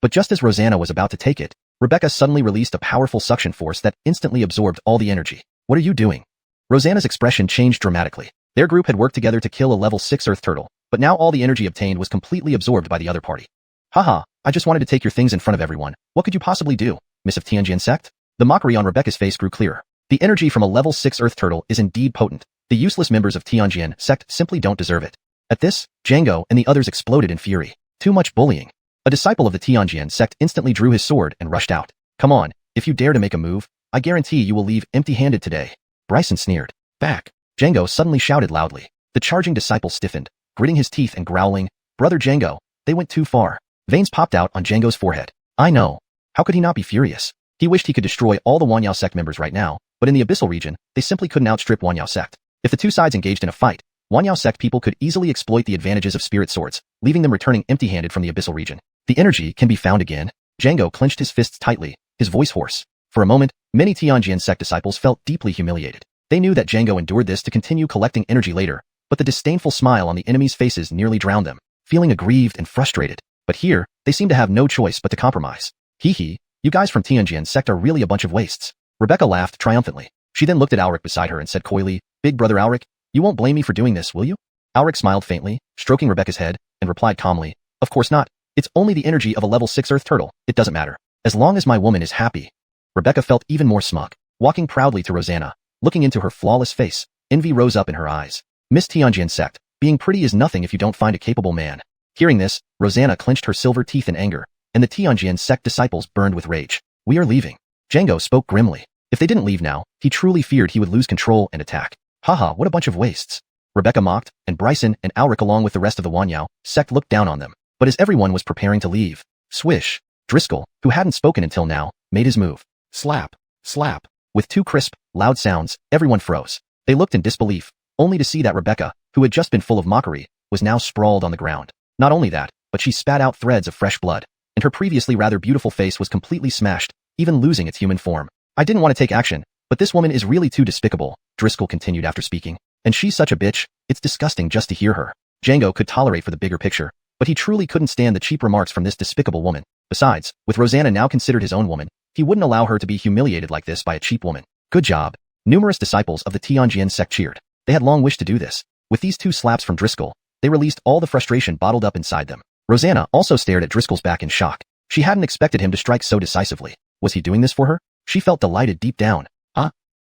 But just as Rosanna was about to take it, Rebecca suddenly released a powerful suction force that instantly absorbed all the energy. "What are you doing?" Rosanna's expression changed dramatically. Their group had worked together to kill a level 6 earth turtle, but now all the energy obtained was completely absorbed by the other party. "Haha, I just wanted to take your things in front of everyone. What could you possibly do, Miss of Tianjian sect?" The mockery on Rebecca's face grew clearer. The energy from a level 6 earth turtle is indeed potent. The useless members of Tianjian sect simply don't deserve it. At this, Django and the others exploded in fury. Too much bullying. A disciple of the Tianjian sect instantly drew his sword and rushed out. "Come on, if you dare to make a move, I guarantee you will leave empty-handed today." Bryson sneered. "Back." Django suddenly shouted loudly. The charging disciple stiffened, gritting his teeth and growling, "Brother Django, they went too far." Veins popped out on Django's forehead. I know. How could he not be furious? He wished he could destroy all the Wanyao sect members right now, but in the Abyssal region, they simply couldn't outstrip Wanyao sect. If the two sides engaged in a fight, Wanyao sect people could easily exploit the advantages of spirit swords, leaving them returning empty-handed from the Abyssal region. The energy can be found again. Django clenched his fists tightly, his voice hoarse. For a moment, many Tianjian sect disciples felt deeply humiliated. They knew that Django endured this to continue collecting energy later, but the disdainful smile on the enemies' faces nearly drowned them, feeling aggrieved and frustrated. But here, they seemed to have no choice but to compromise. Hee, you guys from Tianjian sect are really a bunch of wastes. Rebecca laughed triumphantly. She then looked at Alric beside her and said coyly, "Big brother Alric, you won't blame me for doing this, will you?" Alric smiled faintly, stroking Rebecca's head, and replied calmly, "Of course not. It's only the energy of a level 6 earth turtle. It doesn't matter. As long as my woman is happy." Rebecca felt even more smug. Walking proudly to Rosanna, looking into her flawless face, envy rose up in her eyes. Miss Tianjian sect, being pretty is nothing if you don't find a capable man. Hearing this, Rosanna clenched her silver teeth in anger, and the Tianjian sect disciples burned with rage. "We are leaving." Django spoke grimly. If they didn't leave now, he truly feared he would lose control and attack. Haha, what a bunch of wastes. Rebecca mocked, and Bryson and Alric along with the rest of the Wanyao sect looked down on them. But as everyone was preparing to leave, swish, Driscoll, who hadn't spoken until now, made his move. Slap, slap. With two crisp, loud sounds, everyone froze. They looked in disbelief, only to see that Rebecca, who had just been full of mockery, was now sprawled on the ground. Not only that, but she spat out threads of fresh blood, and her previously rather beautiful face was completely smashed, even losing its human form. I didn't want to take action, but this woman is really too despicable, Driscoll continued after speaking. And she's such a bitch, it's disgusting just to hear her. Django could tolerate for the bigger picture, but he truly couldn't stand the cheap remarks from this despicable woman. Besides, with Rosanna now considered his own woman, he wouldn't allow her to be humiliated like this by a cheap woman. Good job. Numerous disciples of the xiuxian sect cheered. They had long wished to do this. With these two slaps from Driscoll, they released all the frustration bottled up inside them. Rosanna also stared at Driscoll's back in shock. She hadn't expected him to strike so decisively. Was he doing this for her? She felt delighted deep down.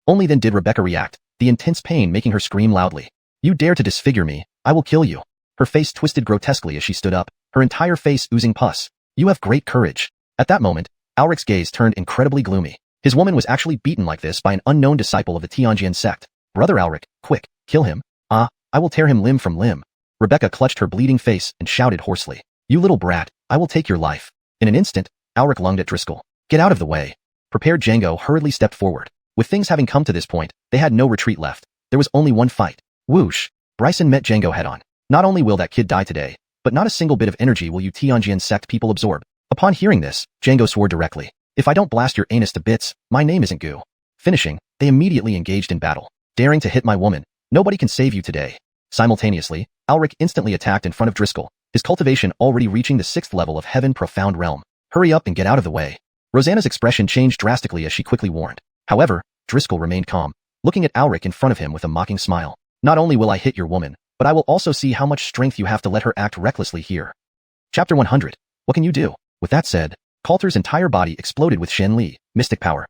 Only then did Rebecca react, the intense pain making her scream loudly. You dare to disfigure me, I will kill you. Her face twisted grotesquely as she stood up, her entire face oozing pus. You have great courage. At that moment, Alric's gaze turned incredibly gloomy. His woman was actually beaten like this by an unknown disciple of the xiuxian sect. Brother Alric, quick, kill him. I will tear him limb from limb. Rebecca clutched her bleeding face and shouted hoarsely. You little brat, I will take your life. In an instant, Alric lunged at Driscoll. Get out of the way. Prepared Django hurriedly stepped forward. With things having come to this point, they had no retreat left. There was only one fight. Whoosh. Bryson met Django head-on. Not only will that kid die today, but not a single bit of energy will you xiuxian sect people absorb. Upon hearing this, Django swore directly. If I don't blast your anus to bits, my name isn't Goo. Finishing, they immediately engaged in battle. Daring to hit my woman, nobody can save you today. Simultaneously, Alric instantly attacked in front of Driscoll, his cultivation already reaching the 6th level of Heaven Profound Realm. Hurry up and get out of the way. Rosanna's expression changed drastically as she quickly warned. However, Driscoll remained calm, looking at Alric in front of him with a mocking smile. Not only will I hit your woman, but I will also see how much strength you have to let her act recklessly here. Chapter 100. What can you do? With that said, Coulter's entire body exploded with Shen Li, mystic power.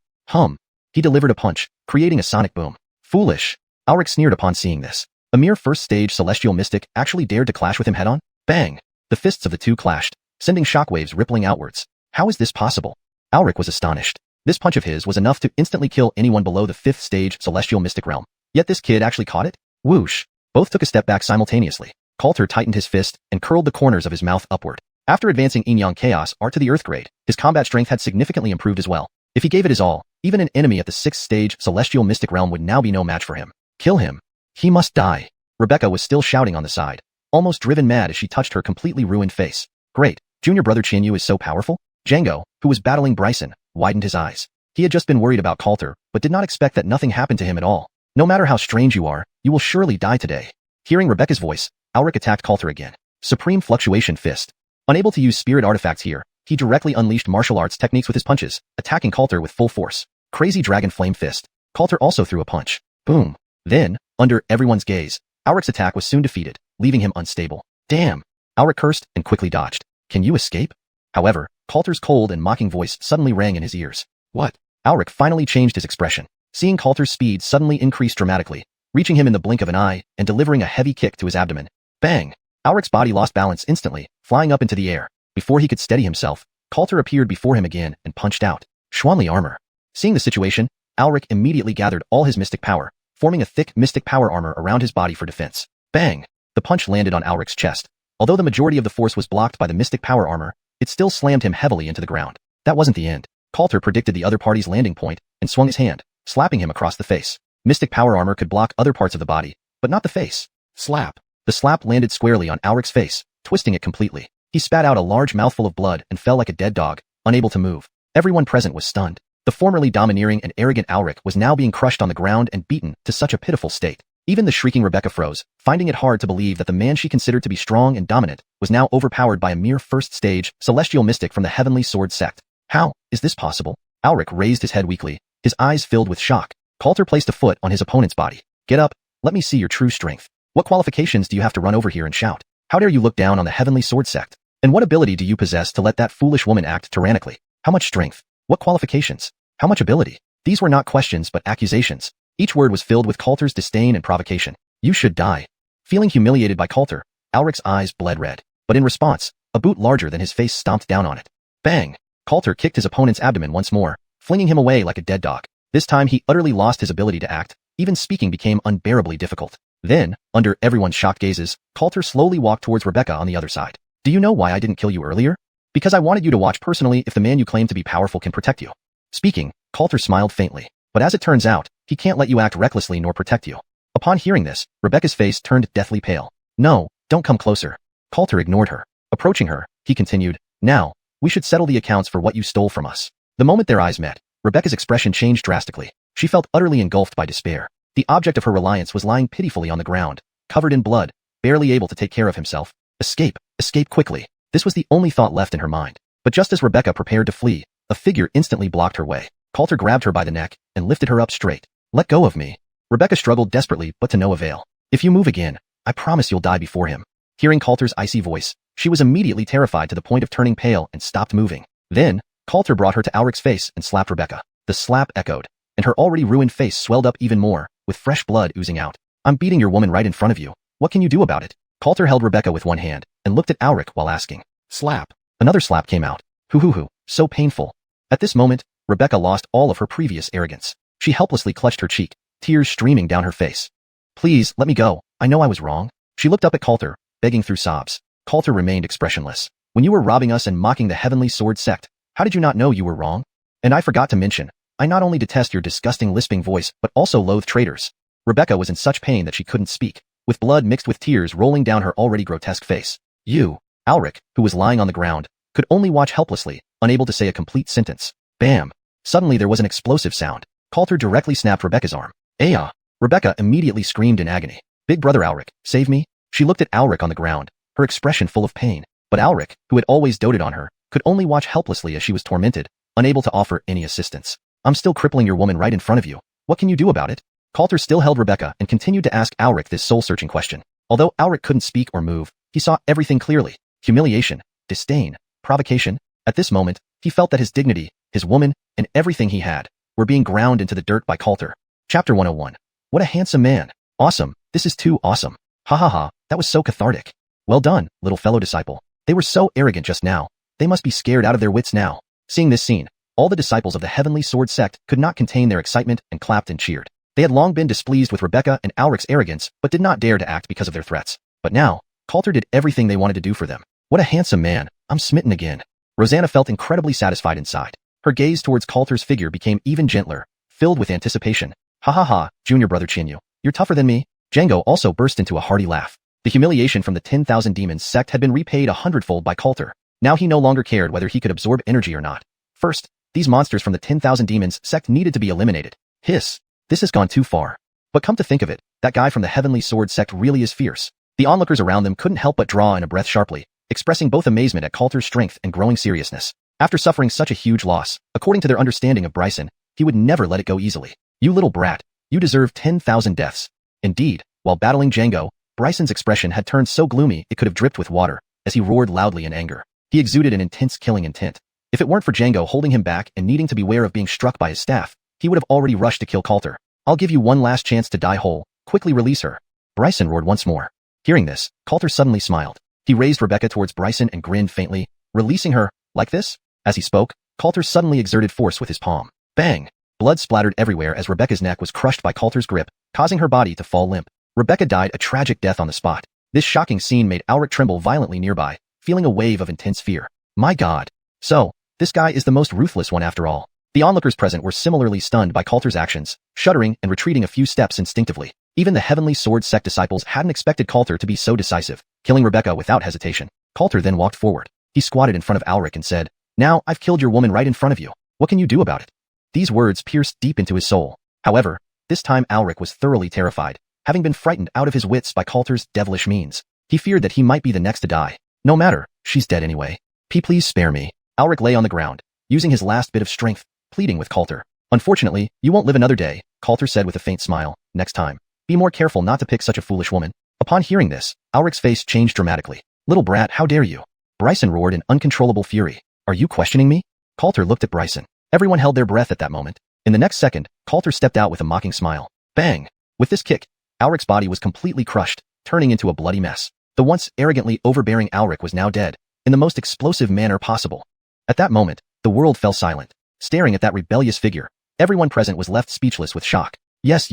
He delivered a punch, creating a sonic boom. Foolish. Alric sneered upon seeing this. A mere first-stage celestial mystic actually dared to clash with him head-on? Bang! The fists of the two clashed, sending shockwaves rippling outwards. How is this possible? Alric was astonished. This punch of his was enough to instantly kill anyone below the 5th stage celestial mystic realm. Yet this kid actually caught it? Whoosh. Both took a step back simultaneously. Coulter tightened his fist and curled the corners of his mouth upward. After advancing Yin-Yang Chaos Art to the Earth grade, his combat strength had significantly improved as well. If he gave it his all, even an enemy at the 6th stage celestial mystic realm would now be no match for him. Kill him. He must die. Rebecca was still shouting on the side, almost driven mad as she touched her completely ruined face. Great, junior brother Chinyu is so powerful? Django, who was battling Bryson, widened his eyes. He had just been worried about Coulter, but did not expect that nothing happened to him at all. No matter how strange you are, you will surely die today. Hearing Rebecca's voice, Alric attacked Coulter again. Supreme Fluctuation Fist. Unable to use spirit artifacts here, he directly unleashed martial arts techniques with his punches, attacking Coulter with full force. Crazy Dragon Flame Fist. Coulter also threw a punch. Boom. Then, under everyone's gaze, Alric's attack was soon defeated, leaving him unstable. Damn. Alric cursed and quickly dodged. Can you escape? However, Coulter's cold and mocking voice suddenly rang in his ears. What? Alric finally changed his expression. Seeing Coulter's speed suddenly increase dramatically, reaching him in the blink of an eye and delivering a heavy kick to his abdomen. Bang! Alric's body lost balance instantly, flying up into the air. Before he could steady himself, Coulter appeared before him again and punched out. Xuanli armor. Seeing the situation, Alric immediately gathered all his mystic power, forming a thick mystic power armor around his body for defense. Bang! The punch landed on Alric's chest. Although the majority of the force was blocked by the mystic power armor, it still slammed him heavily into the ground. That wasn't the end. Coulter predicted the other party's landing point and swung his hand, slapping him across the face. Mystic power armor could block other parts of the body, but not the face. Slap. The slap landed squarely on Alric's face, twisting it completely. He spat out a large mouthful of blood and fell like a dead dog, unable to move. Everyone present was stunned. The formerly domineering and arrogant Alric was now being crushed on the ground and beaten to such a pitiful state. Even the shrieking Rebecca froze, finding it hard to believe that the man she considered to be strong and dominant was now overpowered by a mere first-stage celestial mystic from the Heavenly Sword sect. How is this possible? Alric raised his head weakly, his eyes filled with shock. Coulter placed a foot on his opponent's body. Get up, let me see your true strength. What qualifications do you have to run over here and shout? How dare you look down on the Heavenly Sword sect? And what ability do you possess to let that foolish woman act tyrannically? How much strength? What qualifications? How much ability? These were not questions but accusations. Each word was filled with Coulter's disdain and provocation. You should die. Feeling humiliated by Coulter, Alric's eyes bled red. But in response, a boot larger than his face stomped down on it. Bang! Coulter kicked his opponent's abdomen once more, flinging him away like a dead dog. This time he utterly lost his ability to act. Even speaking became unbearably difficult. Then, under everyone's shocked gazes, Coulter slowly walked towards Rebecca on the other side. Do you know why I didn't kill you earlier? Because I wanted you to watch personally if the man you claim to be powerful can protect you. Speaking, Coulter smiled faintly. But as it turns out, he can't let you act recklessly nor protect you. Upon hearing this, Rebecca's face turned deathly pale. No, don't come closer. Coulter ignored her. Approaching her, he continued, now, we should settle the accounts for what you stole from us. The moment their eyes met, Rebecca's expression changed drastically. She felt utterly engulfed by despair. The object of her reliance was lying pitifully on the ground, covered in blood, barely able to take care of himself. Escape, escape quickly. This was the only thought left in her mind. But just as Rebecca prepared to flee, a figure instantly blocked her way. Coulter grabbed her by the neck and lifted her up straight. Let go of me. Rebecca struggled desperately, but to no avail. If you move again, I promise you'll die before him. Hearing Coulter's icy voice, she was immediately terrified to the point of turning pale and stopped moving. Then, Coulter brought her to Auric's face and slapped Rebecca. The slap echoed, and her already ruined face swelled up even more, with fresh blood oozing out. I'm beating your woman right in front of you. What can you do about it? Coulter held Rebecca with one hand and looked at Auric while asking. Slap. Another slap came out. Hoo, so painful. At this moment, Rebecca lost all of her previous arrogance. She helplessly clutched her cheek, tears streaming down her face. Please, let me go. I know I was wrong. She looked up at Coulter, begging through sobs. Coulter remained expressionless. When you were robbing us and mocking the Heavenly Sword sect, how did you not know you were wrong? And I forgot to mention, I not only detest your disgusting lisping voice, but also loathe traitors. Rebecca was in such pain that she couldn't speak, with blood mixed with tears rolling down her already grotesque face. You, Auric, who was lying on the ground, could only watch helplessly, unable to say a complete sentence. Bam! Suddenly there was an explosive sound. Coulter directly snapped Rebecca's arm. Aya! Rebecca immediately screamed in agony. Big brother Auric, save me? She looked at Auric on the ground, her expression full of pain. But Auric, who had always doted on her, could only watch helplessly as she was tormented, unable to offer any assistance. I'm still crippling your woman right in front of you. What can you do about it? Coulter still held Rebecca and continued to ask Auric this soul-searching question. Although Auric couldn't speak or move, he saw everything clearly. Humiliation, disdain, provocation. At this moment, he felt that his dignity, his woman, and everything he had were being ground into the dirt by Coulter. Chapter 101. What a handsome man. Awesome. This is too awesome. Ha ha ha, that was so cathartic. Well done, little fellow disciple. They were so arrogant just now. They must be scared out of their wits now. Seeing this scene, all the disciples of the Heavenly Sword sect could not contain their excitement and clapped and cheered. They had long been displeased with Rebecca and Auric's arrogance, but did not dare to act because of their threats. But now, Coulter did everything they wanted to do for them. What a handsome man. I'm smitten again. Rosanna felt incredibly satisfied inside. Her gaze towards Coulter's figure became even gentler, filled with anticipation. Ha ha ha, junior brother Chinyu, you're tougher than me. Django also burst into a hearty laugh. The humiliation from the 10,000 Demons sect had been repaid 100-fold by Coulter. Now he no longer cared whether he could absorb energy or not. First, these monsters from the 10,000 Demons sect needed to be eliminated. Hiss. This has gone too far. But come to think of it, that guy from the Heavenly Sword sect really is fierce. The onlookers around them couldn't help but draw in a breath sharply, expressing both amazement at Coulter's strength and growing seriousness. After suffering such a huge loss, according to their understanding of Bryson, he would never let it go easily. You little brat, you deserve 10,000 deaths. Indeed, while battling Django, Bryson's expression had turned so gloomy it could have dripped with water, as he roared loudly in anger. He exuded an intense killing intent. If it weren't for Django holding him back and needing to beware of being struck by his staff, he would have already rushed to kill Coulter. I'll give you one last chance to die whole. Quickly release her. Bryson roared once more. Hearing this, Coulter suddenly smiled. He raised Rebecca towards Bryson and grinned faintly, releasing her, like this? As he spoke, Coulter suddenly exerted force with his palm. Bang! Blood splattered everywhere as Rebecca's neck was crushed by Coulter's grip, causing her body to fall limp. Rebecca died a tragic death on the spot. This shocking scene made Auric tremble violently nearby, feeling a wave of intense fear. My God! So, this guy is the most ruthless one after all. The onlookers present were similarly stunned by Coulter's actions, shuddering and retreating a few steps instinctively. Even the Heavenly Sword sect disciples hadn't expected Coulter to be so decisive, killing Rebecca without hesitation. Coulter then walked forward. He squatted in front of Auric and said, Now, I've killed your woman right in front of you. What can you do about it? These words pierced deep into his soul. However, this time Auric was thoroughly terrified, having been frightened out of his wits by Coulter's devilish means. He feared that he might be the next to die. No matter, she's dead anyway. Please spare me. Auric lay on the ground, using his last bit of strength, pleading with Coulter. Unfortunately, you won't live another day, Coulter said with a faint smile. Next time, be more careful not to pick such a foolish woman. Upon hearing this, Auric's face changed dramatically. Little brat, how dare you? Bryson roared in uncontrollable fury. Are you questioning me? Coulter looked at Bryson. Everyone held their breath at that moment. In the next second, Coulter stepped out with a mocking smile. Bang! With this kick, Auric's body was completely crushed, turning into a bloody mess. The once arrogantly overbearing Auric was now dead, in the most explosive manner possible. At that moment, the world fell silent. Staring at that rebellious figure, everyone present was left speechless with shock. Yes.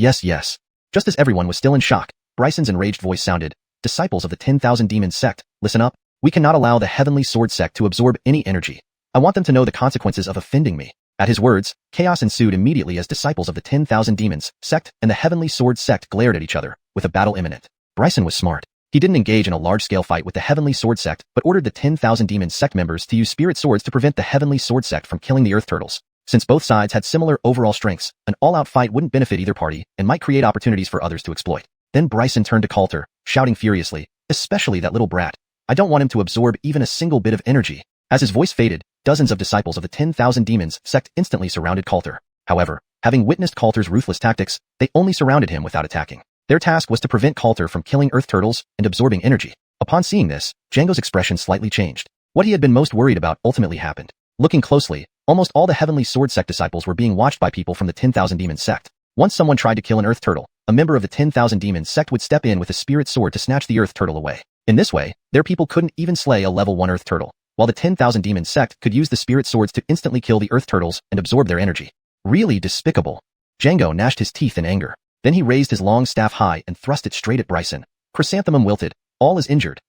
Just as everyone was still in shock, Bryson's enraged voice sounded, Disciples of the 10,000 Demons sect, listen up. We cannot allow the Heavenly Sword sect to absorb any energy. I want them to know the consequences of offending me. At his words, chaos ensued immediately as disciples of the 10,000 Demons sect and the Heavenly Sword sect glared at each other, with a battle imminent. Bryson was smart. He didn't engage in a large-scale fight with the Heavenly Sword sect, but ordered the 10,000 Demons sect members to use spirit swords to prevent the Heavenly Sword sect from killing the Earth Turtles. Since both sides had similar overall strengths, an all-out fight wouldn't benefit either party and might create opportunities for others to exploit. Then Bryson turned to Coulter, shouting furiously, "Especially that little brat. I don't want him to absorb even a single bit of energy." As his voice faded, dozens of disciples of the 10,000 Demons sect instantly surrounded Coulter. However, having witnessed Coulter's ruthless tactics, they only surrounded him without attacking. Their task was to prevent Coulter from killing Earth Turtles and absorbing energy. Upon seeing this, Django's expression slightly changed. What he had been most worried about ultimately happened. Looking closely, almost all the Heavenly Sword sect disciples were being watched by people from the 10,000 Demons sect. Once someone tried to kill an Earth Turtle, a member of the 10,000 Demons sect would step in with a spirit sword to snatch the Earth Turtle away. In this way, their people couldn't even slay a level 1 Earth Turtle, while the 10,000 Demons sect could use the spirit swords to instantly kill the Earth Turtles and absorb their energy. Really despicable. Django gnashed his teeth in anger. Then he raised his long staff high and thrust it straight at Bryson. Chrysanthemum wilted. All is injured.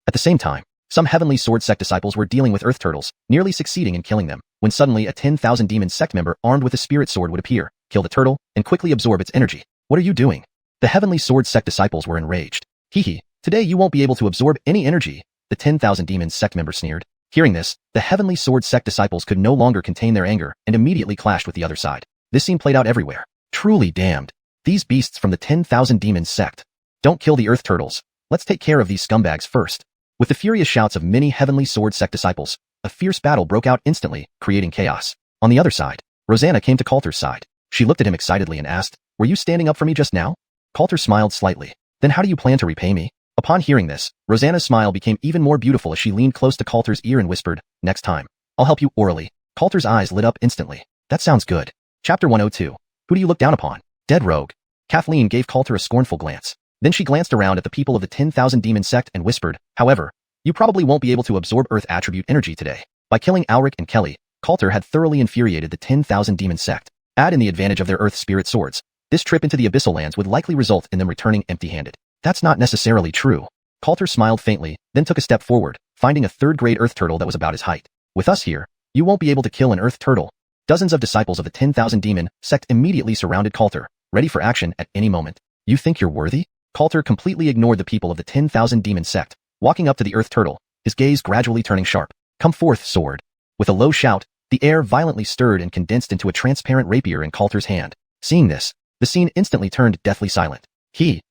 At the same time, some Heavenly Sword sect disciples were dealing with Earth Turtles, nearly succeeding in killing them, when suddenly a 10,000 Demons sect member armed with a spirit sword would appear, kill the turtle, and quickly absorb its energy. What are you doing? The Heavenly Sword sect disciples were enraged. Hee, today you won't be able to absorb any energy, the 10,000 Demons sect member sneered. Hearing this, the Heavenly Sword sect disciples could no longer contain their anger and immediately clashed with the other side. This scene played out everywhere. Truly damned. These beasts from the 10,000 Demons sect. Don't kill the Earth Turtles. Let's take care of these scumbags first. With the furious shouts of many Heavenly Sword sect disciples, a fierce battle broke out instantly, creating chaos. On the other side, Rosanna came to Coulter's side. She looked at him excitedly and asked, "Were you standing up for me just now?" Coulter smiled slightly. "Then how do you plan to repay me?" Upon hearing this, Rosanna's smile became even more beautiful as she leaned close to Coulter's ear and whispered, "Next time, I'll help you orally." Coulter's eyes lit up instantly. "That sounds good." Chapter 102. Who do you look down upon? Dead rogue. Kathleen gave Coulter a scornful glance. Then she glanced around at the people of the 10,000 Demon sect and whispered, "However, you probably won't be able to absorb Earth attribute energy today." By killing Alric and Kelly, Coulter had thoroughly infuriated the 10,000 Demon sect. Add in the advantage of their Earth spirit swords. This trip into the Abyssal Lands would likely result in them returning empty-handed. That's not necessarily true. Coulter smiled faintly, then took a step forward, finding a third-grade Earth Turtle that was about his height. "With us here, you won't be able to kill an Earth Turtle." Dozens of disciples of the 10,000 Demon sect immediately surrounded Coulter, ready for action at any moment. "You think you're worthy?" Coulter completely ignored the people of the 10,000 Demon sect, walking up to the Earth Turtle, his gaze gradually turning sharp. "Come forth, sword." With a low shout, the air violently stirred and condensed into a transparent rapier in Coulter's hand. Seeing this, the scene instantly turned deathly silent. He.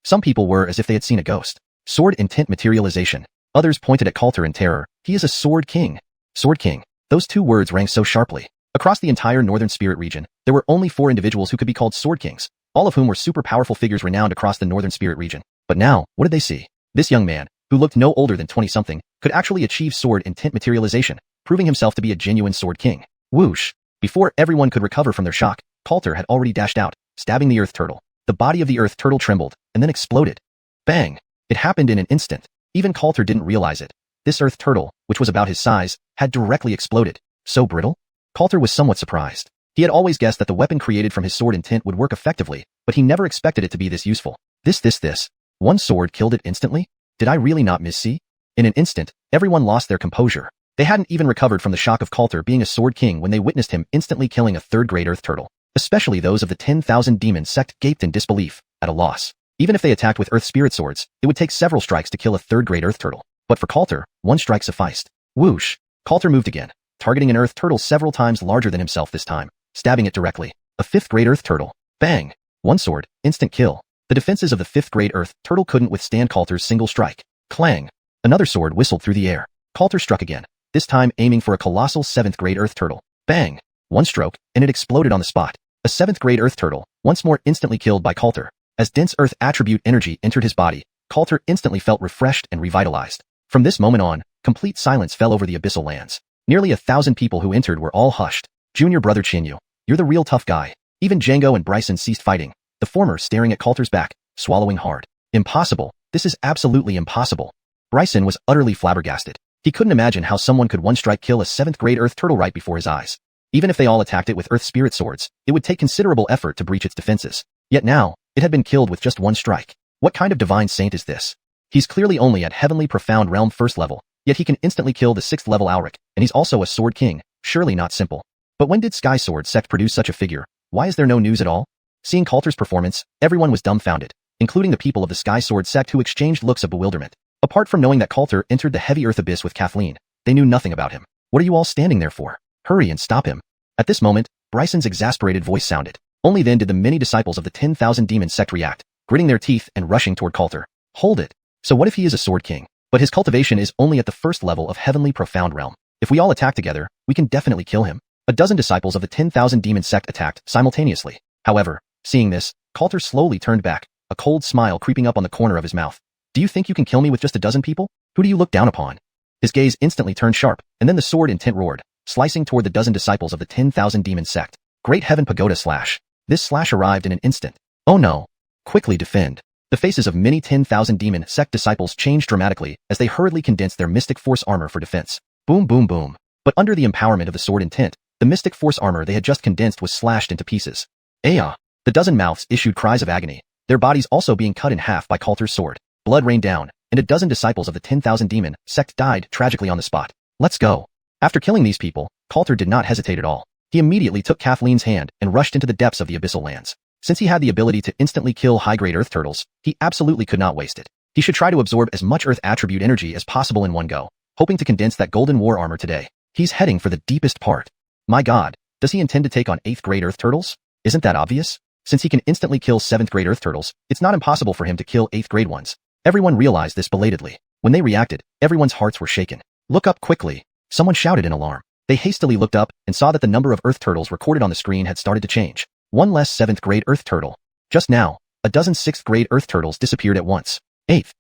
Some people were as if they had seen a ghost. Sword intent materialization. Others pointed at Coulter in terror. "He is a Sword King." Sword King. Those two words rang so sharply. Across the entire Northern Spirit region, there were only 4 individuals who could be called Sword Kings, all of whom were super powerful figures renowned across the Northern Spirit region. But now, what did they see? This young man, who looked no older than 20-something, could actually achieve sword intent materialization, proving himself to be a genuine Sword King. Whoosh! Before everyone could recover from their shock, Coulter had already dashed out, stabbing the Earth Turtle. The body of the Earth Turtle trembled, and then exploded. Bang! It happened in an instant. Even Coulter didn't realize it. This Earth Turtle, which was about his size, had directly exploded. So brittle? Coulter was somewhat surprised. He had always guessed that the weapon created from his sword intent would work effectively, but he never expected it to be this useful. This. One sword killed it instantly? Did I really not miss-see? In an instant, everyone lost their composure. They hadn't even recovered from the shock of Coulter being a Sword King when they witnessed him instantly killing a third-grade Earth Turtle. Especially those of the 10,000 Demon sect gaped in disbelief, at a loss. Even if they attacked with Earth Spirit Swords, it would take several strikes to kill a third-grade Earth Turtle. But for Coulter, one strike sufficed. Whoosh! Coulter moved again, targeting an Earth Turtle several times larger than himself this time, stabbing it directly. A 5th-grade Earth Turtle. Bang! One sword, instant kill. The defenses of the 5th-grade Earth Turtle couldn't withstand Coulter's single strike. Clang! Another sword whistled through the air. Coulter struck again, this time aiming for a colossal 7th-grade Earth Turtle. Bang! One stroke, and it exploded on the spot. A 7th-grade Earth Turtle, once more instantly killed by Coulter. As dense Earth attribute energy entered his body, Coulter instantly felt refreshed and revitalized. From this moment on, complete silence fell over the Abyssal Lands. Nearly 1,000 people who entered were all hushed. Junior brother Chinyu, you're the real tough guy. Even Django and Bryson ceased fighting, the former staring at Coulter's back, swallowing hard. Impossible. This is absolutely impossible. Bryson was utterly flabbergasted. He couldn't imagine how someone could one-strike kill a 7th-grade Earth Turtle right before his eyes. Even if they all attacked it with Earth Spirit Swords, it would take considerable effort to breach its defenses. Yet now, it had been killed with just one strike. What kind of divine saint is this? He's clearly only at Heavenly Profound Realm first level, yet he can instantly kill the 6th level Auric, and he's also a Sword King, surely not simple. But when did Sky Sword Sect produce such a figure? Why is there no news at all? Seeing Coulter's performance, everyone was dumbfounded, including the people of the Sky Sword Sect who exchanged looks of bewilderment. Apart from knowing that Coulter entered the heavy earth abyss with Kathleen, they knew nothing about him. What are you all standing there for? Hurry and stop him. At this moment, Bryson's exasperated voice sounded. Only then did the many disciples of the 10,000 Demon Sect react, gritting their teeth and rushing toward Coulter. Hold it. So what if he is a Sword King? But his cultivation is only at the first level of Heavenly Profound Realm. If we all attack together, we can definitely kill him. A dozen disciples of the 10,000 Demon Sect attacked simultaneously. However, seeing this, Coulter slowly turned back, a cold smile creeping up on the corner of his mouth. Do you think you can kill me with just a dozen people? Who do you look down upon? His gaze instantly turned sharp, and then the sword intent roared, slicing toward the dozen disciples of the 10,000 Demon Sect. Great Heaven Pagoda Slash. This slash arrived in an instant. Oh no. Quickly defend. The faces of many 10,000 Demon Sect disciples changed dramatically as they hurriedly condensed their Mystic Force armor for defense. Boom boom boom. But under the empowerment of the sword intent, the Mystic Force armor they had just condensed was slashed into pieces. Aya! The dozen mouths issued cries of agony, their bodies also being cut in half by Coulter's sword. Blood rained down, and a dozen disciples of the 10,000 Demon Sect died tragically on the spot. Let's go. After killing these people, Coulter did not hesitate at all. He immediately took Kathleen's hand and rushed into the depths of the Abyssal Lands. Since he had the ability to instantly kill high-grade Earth Turtles, he absolutely could not waste it. He should try to absorb as much Earth attribute energy as possible in one go, hoping to condense that golden war armor today. He's heading for the deepest part. My god, does he intend to take on 8th grade Earth Turtles? Isn't that obvious? Since he can instantly kill 7th grade Earth Turtles, it's not impossible for him to kill 8th grade ones. Everyone realized this belatedly. When they reacted, everyone's hearts were shaken. Look up quickly. Someone shouted in alarm. They hastily looked up and saw that the number of Earth Turtles recorded on the screen had started to change. One less 7th grade Earth Turtle. Just now, a dozen 6th grade Earth Turtles disappeared at once. 8th.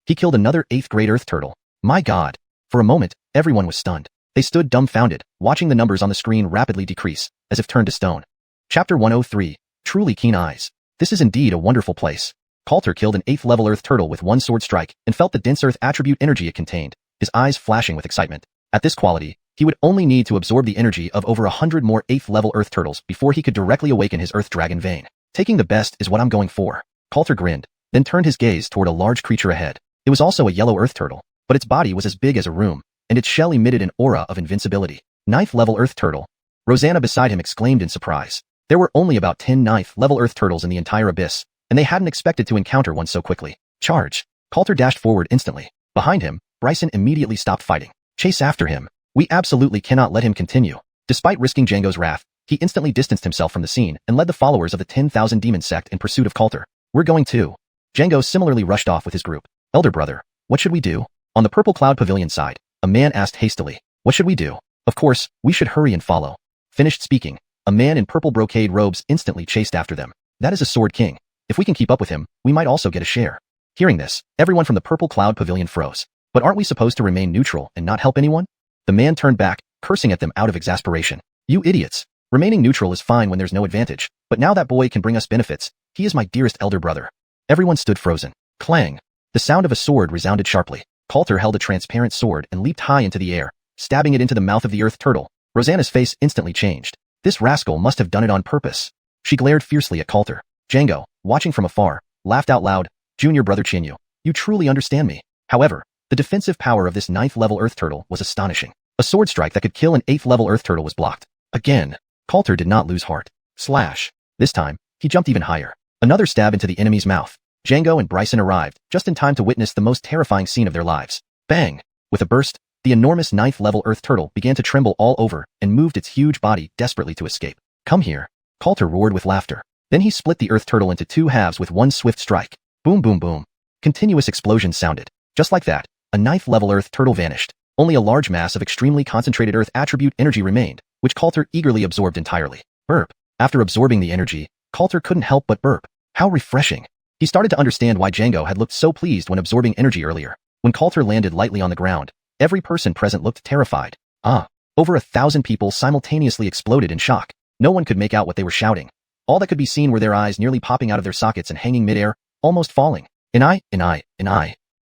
He killed another 8th grade Earth Turtle. My god. For a moment, everyone was stunned. They stood dumbfounded, watching the numbers on the screen rapidly decrease, as if turned to stone. Chapter 103. Truly Keen Eyes. This is indeed a wonderful place. Coulter killed an 8th level Earth Turtle with one sword strike and felt the dense Earth attribute energy it contained, his eyes flashing with excitement. At this quality, he would only need to absorb the energy of over 100 more 8th level Earth Turtles before he could directly awaken his Earth Dragon vein. Taking the best is what I'm going for. Coulter grinned, then turned his gaze toward a large creature ahead. It was also a yellow Earth Turtle, but its body was as big as a room, and its shell emitted an aura of invincibility. 9th level Earth Turtle. Rosanna beside him exclaimed in surprise. There were only about 10 9th level Earth Turtles in the entire abyss, and they hadn't expected to encounter one so quickly. Charge. Coulter dashed forward instantly. Behind him, Bryson immediately stopped fighting. Chase after him. We absolutely cannot let him continue. Despite risking Django's wrath, he instantly distanced himself from the scene and led the followers of the 10,000 Demon Sect in pursuit of Coulter. We're going too. Django similarly rushed off with his group. Elder brother, what should we do? On the Purple Cloud Pavilion side, a man asked hastily. What should we do? Of course, we should hurry and follow. Finished speaking, a man in purple brocade robes instantly chased after them. That is a Sword King. If we can keep up with him, we might also get a share. Hearing this, everyone from the Purple Cloud Pavilion froze. But aren't we supposed to remain neutral and not help anyone? The man turned back, cursing at them out of exasperation. You idiots. Remaining neutral is fine when there's no advantage, but now that boy can bring us benefits. He is my dearest elder brother. Everyone stood frozen. Clang. The sound of a sword resounded sharply. Coulter held a transparent sword and leaped high into the air, stabbing it into the mouth of the Earth Turtle. Rosanna's face instantly changed. This rascal must have done it on purpose. She glared fiercely at Coulter. Django, watching from afar, laughed out loud. Junior brother Chinyu, you truly understand me. However, the defensive power of this 9th level Earth Turtle was astonishing. A sword strike that could kill an 8th level Earth Turtle was blocked. Again, Coulter did not lose heart. Slash. This time, he jumped even higher. Another stab into the enemy's mouth. Django and Bryson arrived, just in time to witness the most terrifying scene of their lives. Bang! With a burst, the enormous 9th level Earth Turtle began to tremble all over and moved its huge body desperately to escape. Come here. Coulter roared with laughter. Then he split the Earth Turtle into two halves with one swift strike. Boom boom boom. Continuous explosions sounded. Just like that, a 9th level Earth Turtle vanished. Only a large mass of extremely concentrated Earth attribute energy remained, which Coulter eagerly absorbed entirely. Burp. After absorbing the energy, Coulter couldn't help but burp. How refreshing. He started to understand why Django had looked so pleased when absorbing energy earlier. When Coulter landed lightly on the ground, every person present looked terrified. Over 1,000 people simultaneously exploded in shock. No one could make out what they were shouting. All that could be seen were their eyes nearly popping out of their sockets and hanging midair, almost falling.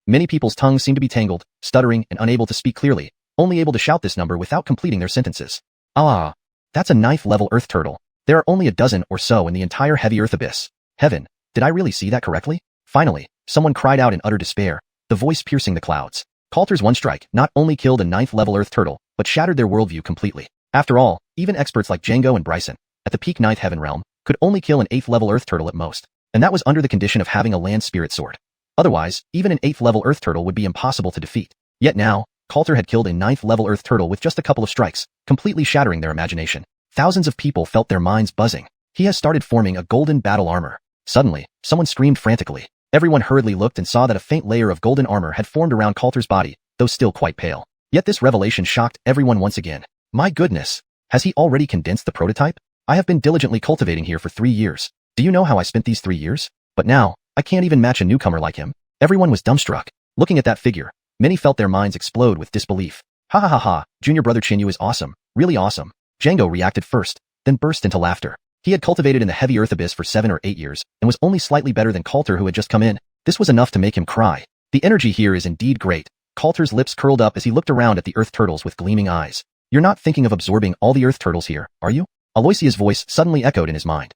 Many people's tongues seemed to be tangled, stuttering and unable to speak clearly, only able to shout this number without completing their sentences. That's a 9th level Earth Turtle. There are only a dozen or so in the entire heavy Earth abyss. Heaven, did I really see that correctly? Finally, someone cried out in utter despair, the voice piercing the clouds. Coulter's one strike not only killed a 9th level Earth Turtle, but shattered their worldview completely. After all, even experts like Django and Bryson, at the peak 9th Heaven Realm, could only kill an 8th level Earth Turtle at most, and that was under the condition of having a land spirit sword. Otherwise, even an 8th level Earth Turtle would be impossible to defeat. Yet now, Coulter had killed a 9th level Earth Turtle with just a couple of strikes, completely shattering their imagination. Thousands of people felt their minds buzzing. He has started forming a golden battle armor. Suddenly, someone screamed frantically. Everyone hurriedly looked and saw that a faint layer of golden armor had formed around Coulter's body, though still quite pale. Yet this revelation shocked everyone once again. My goodness! Has he already condensed the prototype? I have been diligently cultivating here for 3 years. Do you know how I spent these 3 years? But now, I can't even match a newcomer like him. Everyone was dumbstruck. Looking at that figure, many felt their minds explode with disbelief. Ha ha ha ha, junior brother Chinyu is awesome, really awesome. Django reacted first, then burst into laughter. He had cultivated in the heavy earth abyss for 7 or 8 years, and was only slightly better than Coulter who had just come in. This was enough to make him cry. The energy here is indeed great. Coulter's lips curled up as he looked around at the earth turtles with gleaming eyes. You're not thinking of absorbing all the earth turtles here, are you? Aloysia's voice suddenly echoed in his mind.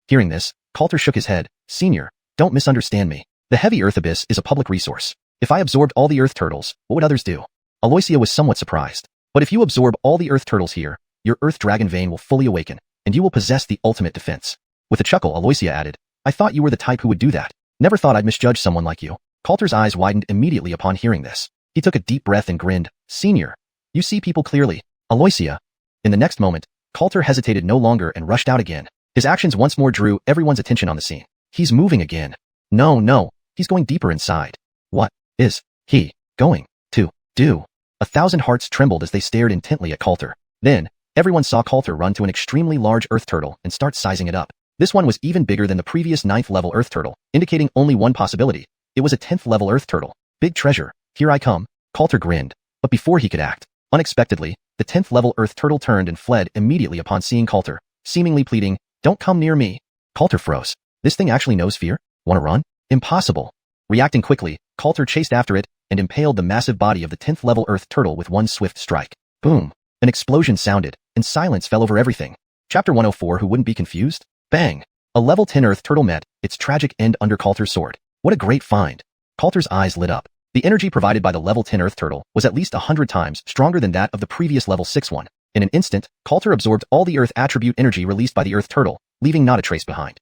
Hearing this, Coulter shook his head. Senior, don't misunderstand me. The heavy earth abyss is a public resource. If I absorbed all the earth turtles, what would others do? Aloysia was somewhat surprised. But if you absorb all the earth turtles here, your earth dragon vein will fully awaken, and you will possess the ultimate defense. With a chuckle, Aloysia added, I thought you were the type who would do that. Never thought I'd misjudge someone like you. Coulter's eyes widened immediately upon hearing this. He took a deep breath and grinned. Senior, you see people clearly. Aloysia. In the next moment, Coulter hesitated no longer and rushed out again. His actions once more drew everyone's attention on the scene. He's moving again. No, he's going deeper inside. What is he going to do? 1,000 hearts trembled as they stared intently at Coulter. Then, everyone saw Coulter run to an extremely large earth turtle and start sizing it up. This one was even bigger than the previous 9th level earth turtle, indicating only one possibility. It was a 10th level earth turtle. Big treasure, here I come. Coulter grinned. But before he could act, unexpectedly, the 10th level earth turtle turned and fled immediately upon seeing Coulter, seemingly pleading, don't come near me. Coulter froze. This thing actually knows fear? Wanna run? Impossible. Reacting quickly, Coulter chased after it and impaled the massive body of the 10th level earth turtle with one swift strike. Boom. An explosion sounded, and silence fell over everything. Chapter 104 Who wouldn't be confused? Bang! A level 10 earth turtle met its tragic end under Coulter's sword. What a great find. Coulter's eyes lit up. The energy provided by the level 10 earth turtle was at least 100 times stronger than that of the previous level 6 one. In an instant, Coulter absorbed all the earth attribute energy released by the earth turtle, leaving not a trace behind.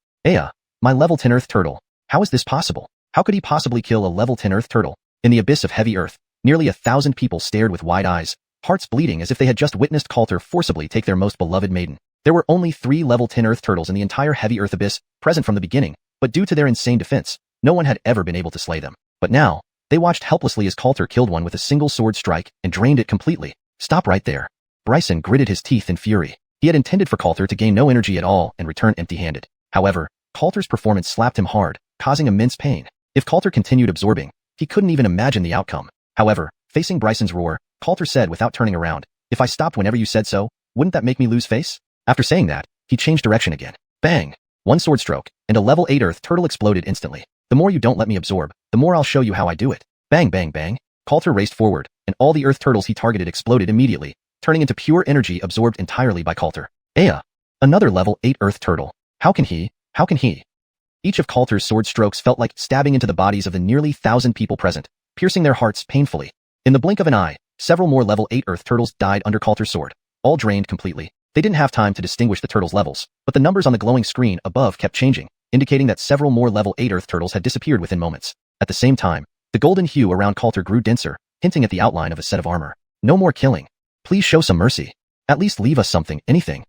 My level 10 earth turtle. How is this possible? How could he possibly kill a level 10 earth turtle? In the abyss of heavy earth, nearly 1,000 people stared with wide eyes, hearts bleeding as if they had just witnessed Coulter forcibly take their most beloved maiden. There were only 3 level 10 earth turtles in the entire heavy earth abyss, present from the beginning, but due to their insane defense, no one had ever been able to slay them. But now, they watched helplessly as Coulter killed one with a single sword strike and drained it completely. Stop right there. Bryson gritted his teeth in fury. He had intended for Coulter to gain no energy at all and return empty-handed. However, Coulter's performance slapped him hard, causing immense pain. If Coulter continued absorbing, he couldn't even imagine the outcome. However, facing Bryson's roar, Coulter said without turning around, if I stopped whenever you said so, wouldn't that make me lose face? After saying that, he changed direction again. Bang! One sword stroke, and a level 8 earth turtle exploded instantly. The more you don't let me absorb, the more I'll show you how I do it. Bang bang bang. Coulter raced forward, and all the earth turtles he targeted exploded immediately, turning into pure energy absorbed entirely by Coulter. Another level 8 earth turtle. How can he? Each of Coulter's sword strokes felt like stabbing into the bodies of the nearly 1,000 people present, piercing their hearts painfully. In the blink of an eye, several more level 8 earth turtles died under Coulter's sword, all drained completely. They didn't have time to distinguish the turtles' levels, but the numbers on the glowing screen above kept changing, indicating that several more level 8 earth turtles had disappeared within moments. At the same time, the golden hue around Coulter grew denser, hinting at the outline of a set of armor. No more killing. Please show some mercy. At least leave us something, anything.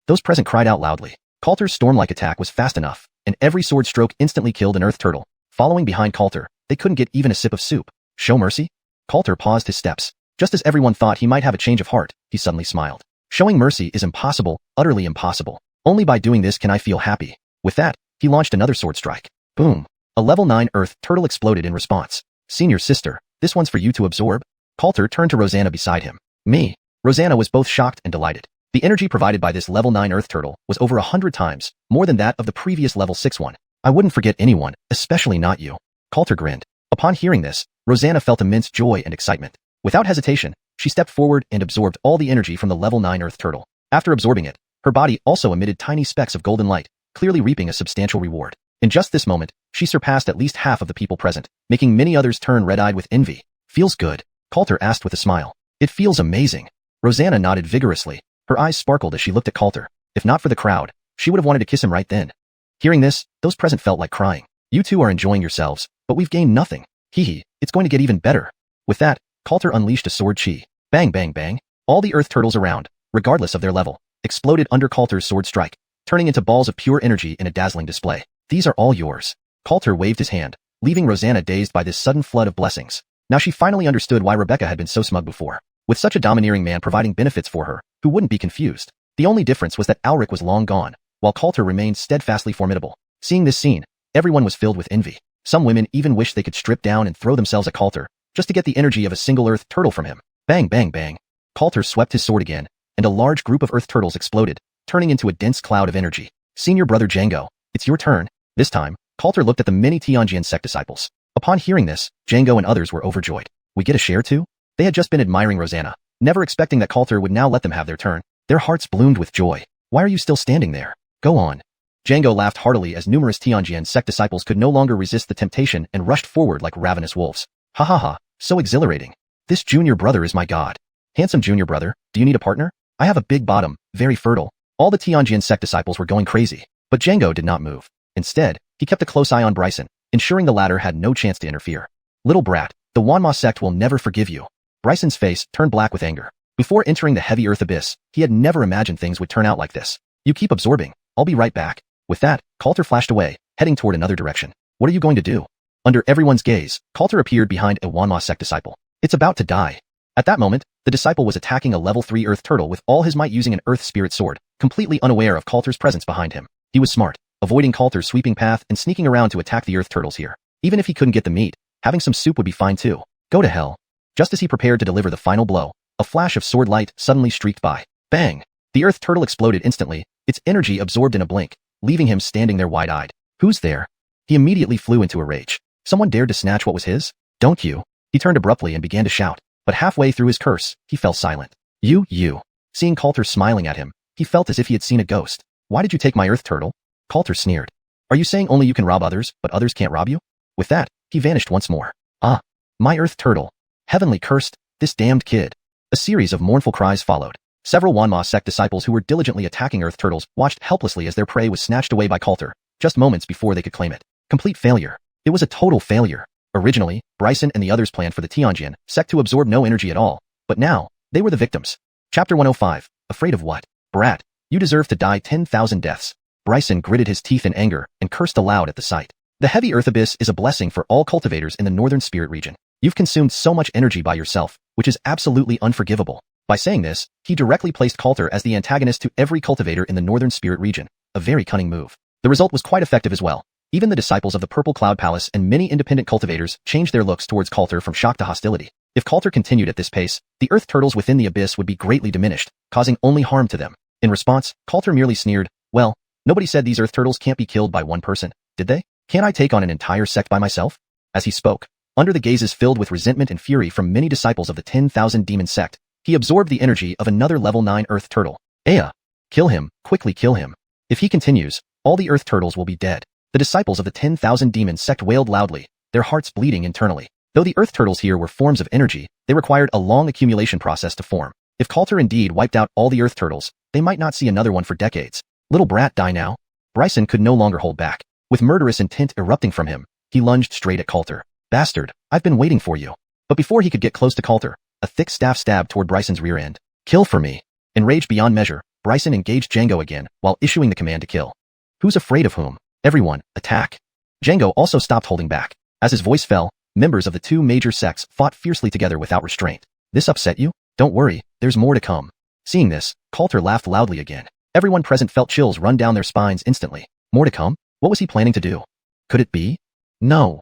Those present cried out loudly. Coulter's storm-like attack was fast enough, and every sword stroke instantly killed an earth turtle. Following behind Coulter, they couldn't get even a sip of soup. Show mercy? Coulter paused his steps. Just as everyone thought he might have a change of heart, he suddenly smiled. Showing mercy is impossible, utterly impossible. Only by doing this can I feel happy. With that, he launched another sword strike. Boom. A level 9 earth turtle exploded in response. Senior sister, this one's for you to absorb. Coulter turned to Rosanna beside him. Me. Rosanna was both shocked and delighted. The energy provided by this level 9 earth turtle was over 100 times more than that of the previous level 6 one. I wouldn't forget anyone, especially not you. Coulter grinned. Upon hearing this, Rosanna felt immense joy and excitement. Without hesitation, she stepped forward and absorbed all the energy from the level 9 earth turtle. After absorbing it, her body also emitted tiny specks of golden light, clearly reaping a substantial reward. In just this moment, she surpassed at least half of the people present, making many others turn red-eyed with envy. Feels good? Coulter asked with a smile. It feels amazing. Rosanna nodded vigorously. Her eyes sparkled as she looked at Coulter. If not for the crowd, she would have wanted to kiss him right then. Hearing this, those present felt like crying. You two are enjoying yourselves, but we've gained nothing. Hee, it's going to get even better. With that, Coulter unleashed a sword chi. Bang bang bang. All the earth turtles around, regardless of their level, exploded under Coulter's sword strike, turning into balls of pure energy in a dazzling display. These are all yours. Coulter waved his hand, leaving Rosanna dazed by this sudden flood of blessings. Now she finally understood why Rebecca had been so smug before. With such a domineering man providing benefits for her, who wouldn't be confused? The only difference was that Alric was long gone, while Coulter remained steadfastly formidable. Seeing this scene, everyone was filled with envy. Some women even wished they could strip down and throw themselves at Coulter, just to get the energy of a single earth turtle from him. Bang bang bang. Coulter swept his sword again, and a large group of earth turtles exploded, turning into a dense cloud of energy. Senior brother Django, it's your turn. This time, Coulter looked at the many Tianjian sect disciples. Upon hearing this, Django and others were overjoyed. We get a share too? They had just been admiring Rosanna, never expecting that Coulter would now let them have their turn. Their hearts bloomed with joy. Why are you still standing there? Go on. Django laughed heartily as numerous Tianjian sect disciples could no longer resist the temptation and rushed forward like ravenous wolves. Ha ha ha, so exhilarating. This junior brother is my god. Handsome junior brother, do you need a partner? I have a big bottom, very fertile. All the Tianjian sect disciples were going crazy, but Django did not move. Instead, he kept a close eye on Bryson, ensuring the latter had no chance to interfere. Little brat, the Wanma sect will never forgive you. Bryson's face turned black with anger. Before entering the heavy earth abyss, he had never imagined things would turn out like this. You keep absorbing. I'll be right back. With that, Coulter flashed away, heading toward another direction. What are you going to do? Under everyone's gaze, Coulter appeared behind a Wanma sect disciple. It's about to die. At that moment, the disciple was attacking a level 3 earth turtle with all his might using an earth spirit sword, completely unaware of Coulter's presence behind him. He was smart, avoiding Coulter's sweeping path and sneaking around to attack the earth turtles here. Even if he couldn't get the meat, having some soup would be fine too. Go to hell. Just as he prepared to deliver the final blow, a flash of sword light suddenly streaked by. Bang! The earth turtle exploded instantly, its energy absorbed in a blink, leaving him standing there wide-eyed. Who's there? He immediately flew into a rage. Someone dared to snatch what was his? Don't you? He turned abruptly and began to shout, but halfway through his curse, he fell silent. You. Seeing Coulter smiling at him, he felt as if he had seen a ghost. Why did you take my earth turtle? Coulter sneered. Are you saying only you can rob others, but others can't rob you? With that, he vanished once more. Ah, my earth turtle. Heavenly cursed, this damned kid. A series of mournful cries followed. Several Wanma sect disciples who were diligently attacking earth turtles watched helplessly as their prey was snatched away by Coulter, just moments before they could claim it. Complete failure. It was a total failure. Originally, Bryson and the others planned for the Tianjian sect to absorb no energy at all, but now, they were the victims. Chapter 105. Afraid of what? Brat, you deserve to die 10,000 deaths. Bryson gritted his teeth in anger and cursed aloud at the sight. The heavy earth abyss is a blessing for all cultivators in the northern spirit region. You've consumed so much energy by yourself, which is absolutely unforgivable. By saying this, he directly placed Coulter as the antagonist to every cultivator in the northern spirit region, a very cunning move. The result was quite effective as well. Even the disciples of the Purple Cloud Palace and many independent cultivators changed their looks towards Coulter from shock to hostility. If Coulter continued at this pace, the earth turtles within the abyss would be greatly diminished, causing only harm to them. In response, Coulter merely sneered, well, nobody said these earth turtles can't be killed by one person, did they? Can't I take on an entire sect by myself? As he spoke, under the gazes filled with resentment and fury from many disciples of the 10,000 demon sect, he absorbed the energy of another level 9 earth turtle. Aya! Kill him, quickly kill him. If he continues, all the earth turtles will be dead. The disciples of the 10,000 demon sect wailed loudly, their hearts bleeding internally. Though the earth turtles here were forms of energy, they required a long accumulation process to form. If Coulter indeed wiped out all the earth turtles, they might not see another one for decades. Little brat, die now. Bryson could no longer hold back. With murderous intent erupting from him, he lunged straight at Coulter. Bastard, I've been waiting for you. But before he could get close to Coulter, a thick staff stabbed toward Bryson's rear end. Kill for me. Enraged beyond measure, Bryson engaged Django again, while issuing the command to kill. Who's afraid of whom? Everyone, attack. Django also stopped holding back. As his voice fell, members of the two major sects fought fiercely together without restraint. This upset you? Don't worry, there's more to come. Seeing this, Coulter laughed loudly again. Everyone present felt chills run down their spines instantly. More to come? What was he planning to do? Could it be? No.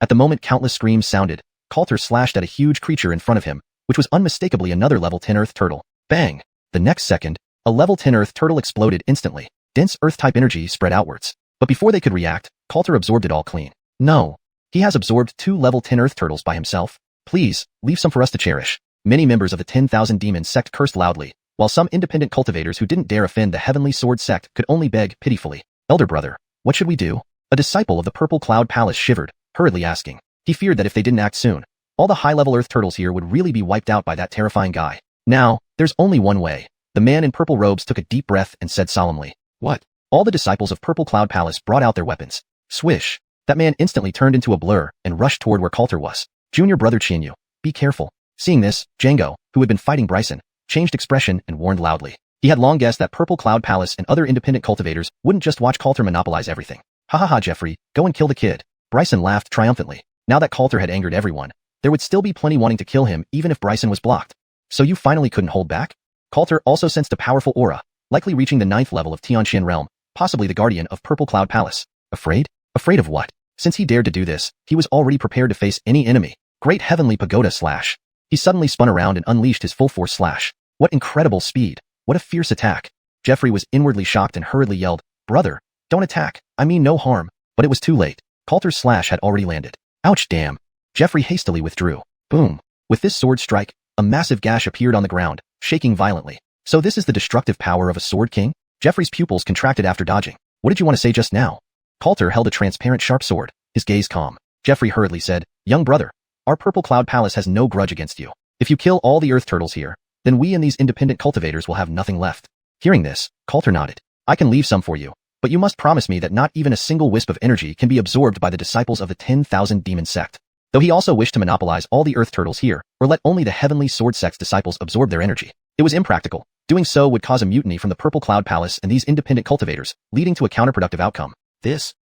At the moment countless screams sounded, Coulter slashed at a huge creature in front of him, which was unmistakably another level 10 earth turtle. Bang! The next second, a level 10 earth turtle exploded instantly. Dense earth-type energy spread outwards. But before they could react, Coulter absorbed it all clean. No. He has absorbed 2 level 10 earth turtles by himself. Please, leave some for us to cherish. Many members of the 10,000 demon sect cursed loudly, while some independent cultivators who didn't dare offend the heavenly sword sect could only beg pitifully. Elder brother, what should we do? A disciple of the Purple Cloud Palace shivered, hurriedly asking. He feared that if they didn't act soon, all the high-level Earth turtles here would really be wiped out by that terrifying guy. Now, there's only one way. The man in purple robes took a deep breath and said solemnly, "What?" All the disciples of Purple Cloud Palace brought out their weapons. Swish! That man instantly turned into a blur and rushed toward where Coulter was. Junior brother Xiuxian, be careful. Seeing this, Django, who had been fighting Bryson, changed expression and warned loudly. He had long guessed that Purple Cloud Palace and other independent cultivators wouldn't just watch Coulter monopolize everything. Ha ha ha, Jeffrey, go and kill the kid. Bryson laughed triumphantly. Now that Coulter had angered everyone, there would still be plenty wanting to kill him even if Bryson was blocked. So you finally couldn't hold back? Coulter also sensed a powerful aura, likely reaching the 9th level of Tianxian realm, possibly the guardian of Purple Cloud Palace. Afraid? Afraid of what? Since he dared to do this, he was already prepared to face any enemy. Great heavenly pagoda slash. He suddenly spun around and unleashed his full force slash. What incredible speed. What a fierce attack. Jeffrey was inwardly shocked and hurriedly yelled, "Brother, don't attack. I mean no harm." But it was too late. Coulter's slash had already landed. Ouch, damn. Jeffrey hastily withdrew. Boom. With this sword strike, a massive gash appeared on the ground, shaking violently. So this is the destructive power of a sword king? Jeffrey's pupils contracted after dodging. What did you want to say just now? Coulter held a transparent sharp sword, his gaze calm. Jeffrey hurriedly said, "Young brother, our Purple Cloud Palace has no grudge against you. If you kill all the Earth Turtles here, then we and these independent cultivators will have nothing left." Hearing this, Coulter nodded. "I can leave some for you, but you must promise me that not even a single wisp of energy can be absorbed by the disciples of the 10,000 Demon Sect." Though he also wished to monopolize all the Earth Turtles here, or let only the Heavenly Sword Sect's disciples absorb their energy, it was impractical. Doing so would cause a mutiny from the Purple Cloud Palace and these independent cultivators, leading to a counterproductive outcome.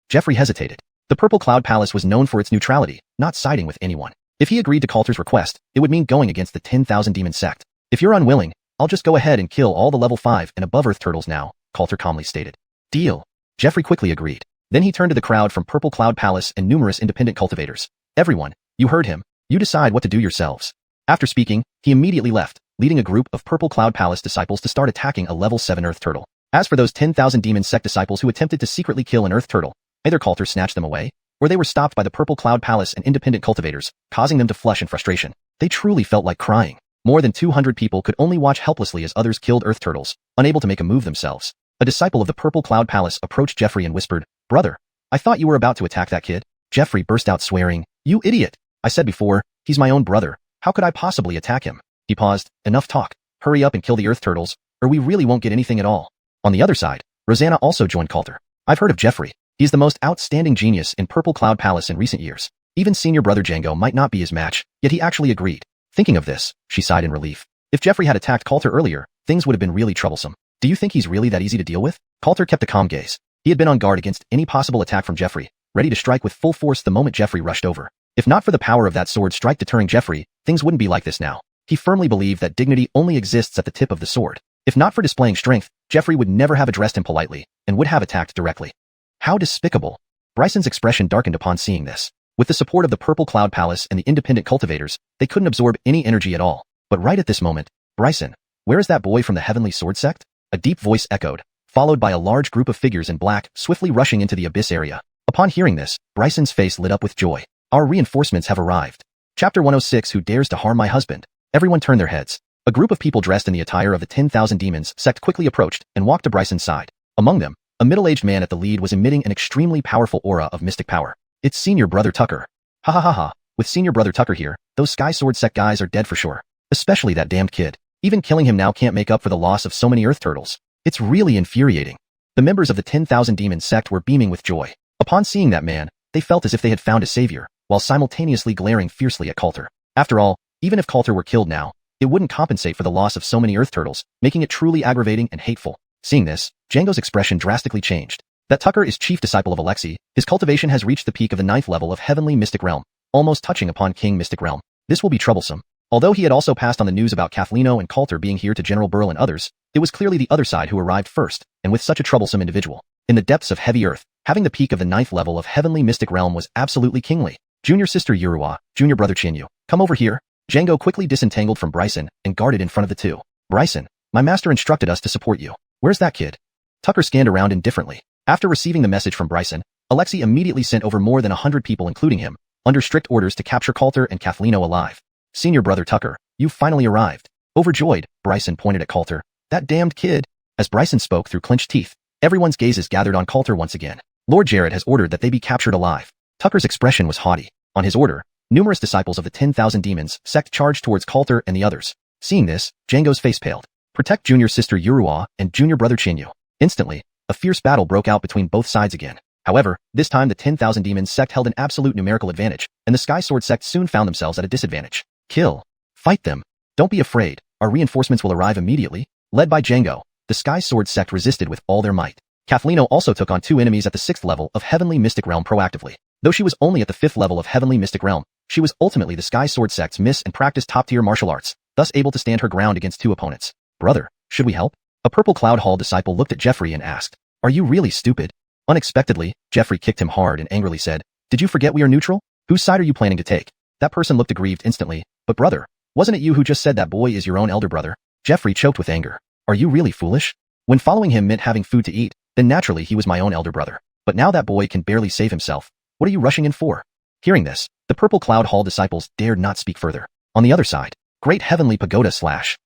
Jeffrey hesitated. The Purple Cloud Palace was known for its neutrality, not siding with anyone. If he agreed to Coulter's request, it would mean going against the 10,000 Demon Sect. "If you're unwilling, I'll just go ahead and kill all the level 5 and above Earth Turtles now," Coulter calmly stated. "Deal." Jeffrey quickly agreed. Then he turned to the crowd from Purple Cloud Palace and numerous independent cultivators. "Everyone, you heard him. You decide what to do yourselves." After speaking, he immediately left, leading a group of Purple Cloud Palace disciples to start attacking a level 7 Earth Turtle. As for those 10,000 Demon Sect disciples who attempted to secretly kill an Earth Turtle, either Coulter snatched them away, or they were stopped by the Purple Cloud Palace and independent cultivators, causing them to flush in frustration. They truly felt like crying. More than 200 people could only watch helplessly as others killed Earth Turtles, unable to make a move themselves. A disciple of the Purple Cloud Palace approached Jeffrey and whispered, "Brother, I thought you were about to attack that kid." Jeffrey burst out swearing, "You idiot! I said before, he's my own brother. How could I possibly attack him?" He paused. "Enough talk. Hurry up and kill the Earth Turtles, or we really won't get anything at all." On the other side, Rosanna also joined Coulter. "I've heard of Jeffrey. He's the most outstanding genius in Purple Cloud Palace in recent years. Even senior brother Django might not be his match, yet he actually agreed." Thinking of this, she sighed in relief. If Jeffrey had attacked Coulter earlier, things would have been really troublesome. "Do you think he's really that easy to deal with?" Coulter kept a calm gaze. He had been on guard against any possible attack from Jeffrey, ready to strike with full force the moment Jeffrey rushed over. If not for the power of that sword strike deterring Jeffrey, things wouldn't be like this now. He firmly believed that dignity only exists at the tip of the sword. If not for displaying strength, Jeffrey would never have addressed him politely, and would have attacked directly. How despicable. Bryson's expression darkened upon seeing this. With the support of the Purple Cloud Palace and the independent cultivators, they couldn't absorb any energy at all. But right at this moment, "Bryson, where is that boy from the Heavenly Sword Sect?" A deep voice echoed, followed by a large group of figures in black, swiftly rushing into the abyss area. Upon hearing this, Bryson's face lit up with joy. "Our reinforcements have arrived." Chapter 106, Who Dares to Harm My Husband? Everyone turned their heads. A group of people dressed in the attire of the 10,000 Demons Sect quickly approached and walked to Bryson's side. Among them, a middle-aged man at the lead was emitting an extremely powerful aura of mystic power. "It's Senior Brother Tucker." "Ha ha ha ha, with Senior Brother Tucker here, those Sky Sword Sect guys are dead for sure. Especially that damned kid. Even killing him now can't make up for the loss of so many Earth Turtles. It's really infuriating." The members of the 10,000 Demon Sect were beaming with joy. Upon seeing that man, they felt as if they had found a savior, while simultaneously glaring fiercely at Coulter. After all, even if Coulter were killed now, it wouldn't compensate for the loss of so many Earth Turtles, making it truly aggravating and hateful. Seeing this, Django's expression drastically changed. That Tucker is chief disciple of Alexei, his cultivation has reached the peak of the 9th level of Heavenly Mystic Realm, almost touching upon King Mystic Realm. This will be troublesome. Although he had also passed on the news about Kathleno and Coulter being here to General Burl and others, it was clearly the other side who arrived first, and with such a troublesome individual. In the depths of heavy earth, having the peak of the 9th level of Heavenly Mystic Realm was absolutely kingly. "Junior sister Yurua, junior brother Xiuxian, come over here." Django quickly disentangled from Bryson and guarded in front of the two. "Bryson, my master instructed us to support you. Where's that kid?" Tucker scanned around indifferently. After receiving the message from Bryson, Alexei immediately sent over more than 100 people including him, under strict orders to capture Coulter and Kathleno alive. "Senior brother Tucker, you've finally arrived." Overjoyed, Bryson pointed at Coulter. "That damned kid." As Bryson spoke through clenched teeth, everyone's gazes gathered on Coulter once again. Lord Jared has ordered that they be captured alive. Tucker's expression was haughty. On his order, numerous disciples of the 10,000 Demons sect charged towards Coulter and the others. Seeing this, Django's face paled. Protect junior sister Yurua and junior brother Chinyu. Instantly, a fierce battle broke out between both sides again. However, this time the 10,000 Demons sect held an absolute numerical advantage, and the Sky Sword sect soon found themselves at a disadvantage. Kill. Fight them. Don't be afraid. Our reinforcements will arrive immediately. Led by Django, the Sky Sword sect resisted with all their might. Kathleno also took on 2 enemies at the 6th level of Heavenly Mystic Realm proactively. Though she was only at the 5th level of Heavenly Mystic Realm, she was ultimately the Sky Sword sect's miss and practiced top-tier martial arts, thus able to stand her ground against 2 opponents. Brother, should we help? A Purple Cloud Hall disciple looked at Jeffrey and asked, are you really stupid? Unexpectedly, Jeffrey kicked him hard and angrily said, did you forget we are neutral? Whose side are you planning to take? That person looked aggrieved instantly, but brother, wasn't it you who just said that boy is your own elder brother? Jeffrey choked with anger. Are you really foolish? When following him meant having food to eat, then naturally he was my own elder brother. But now that boy can barely save himself. What are you rushing in for? Hearing this, the Purple Cloud Hall disciples dared not speak further. On the other side, Great Heavenly Pagoda slash.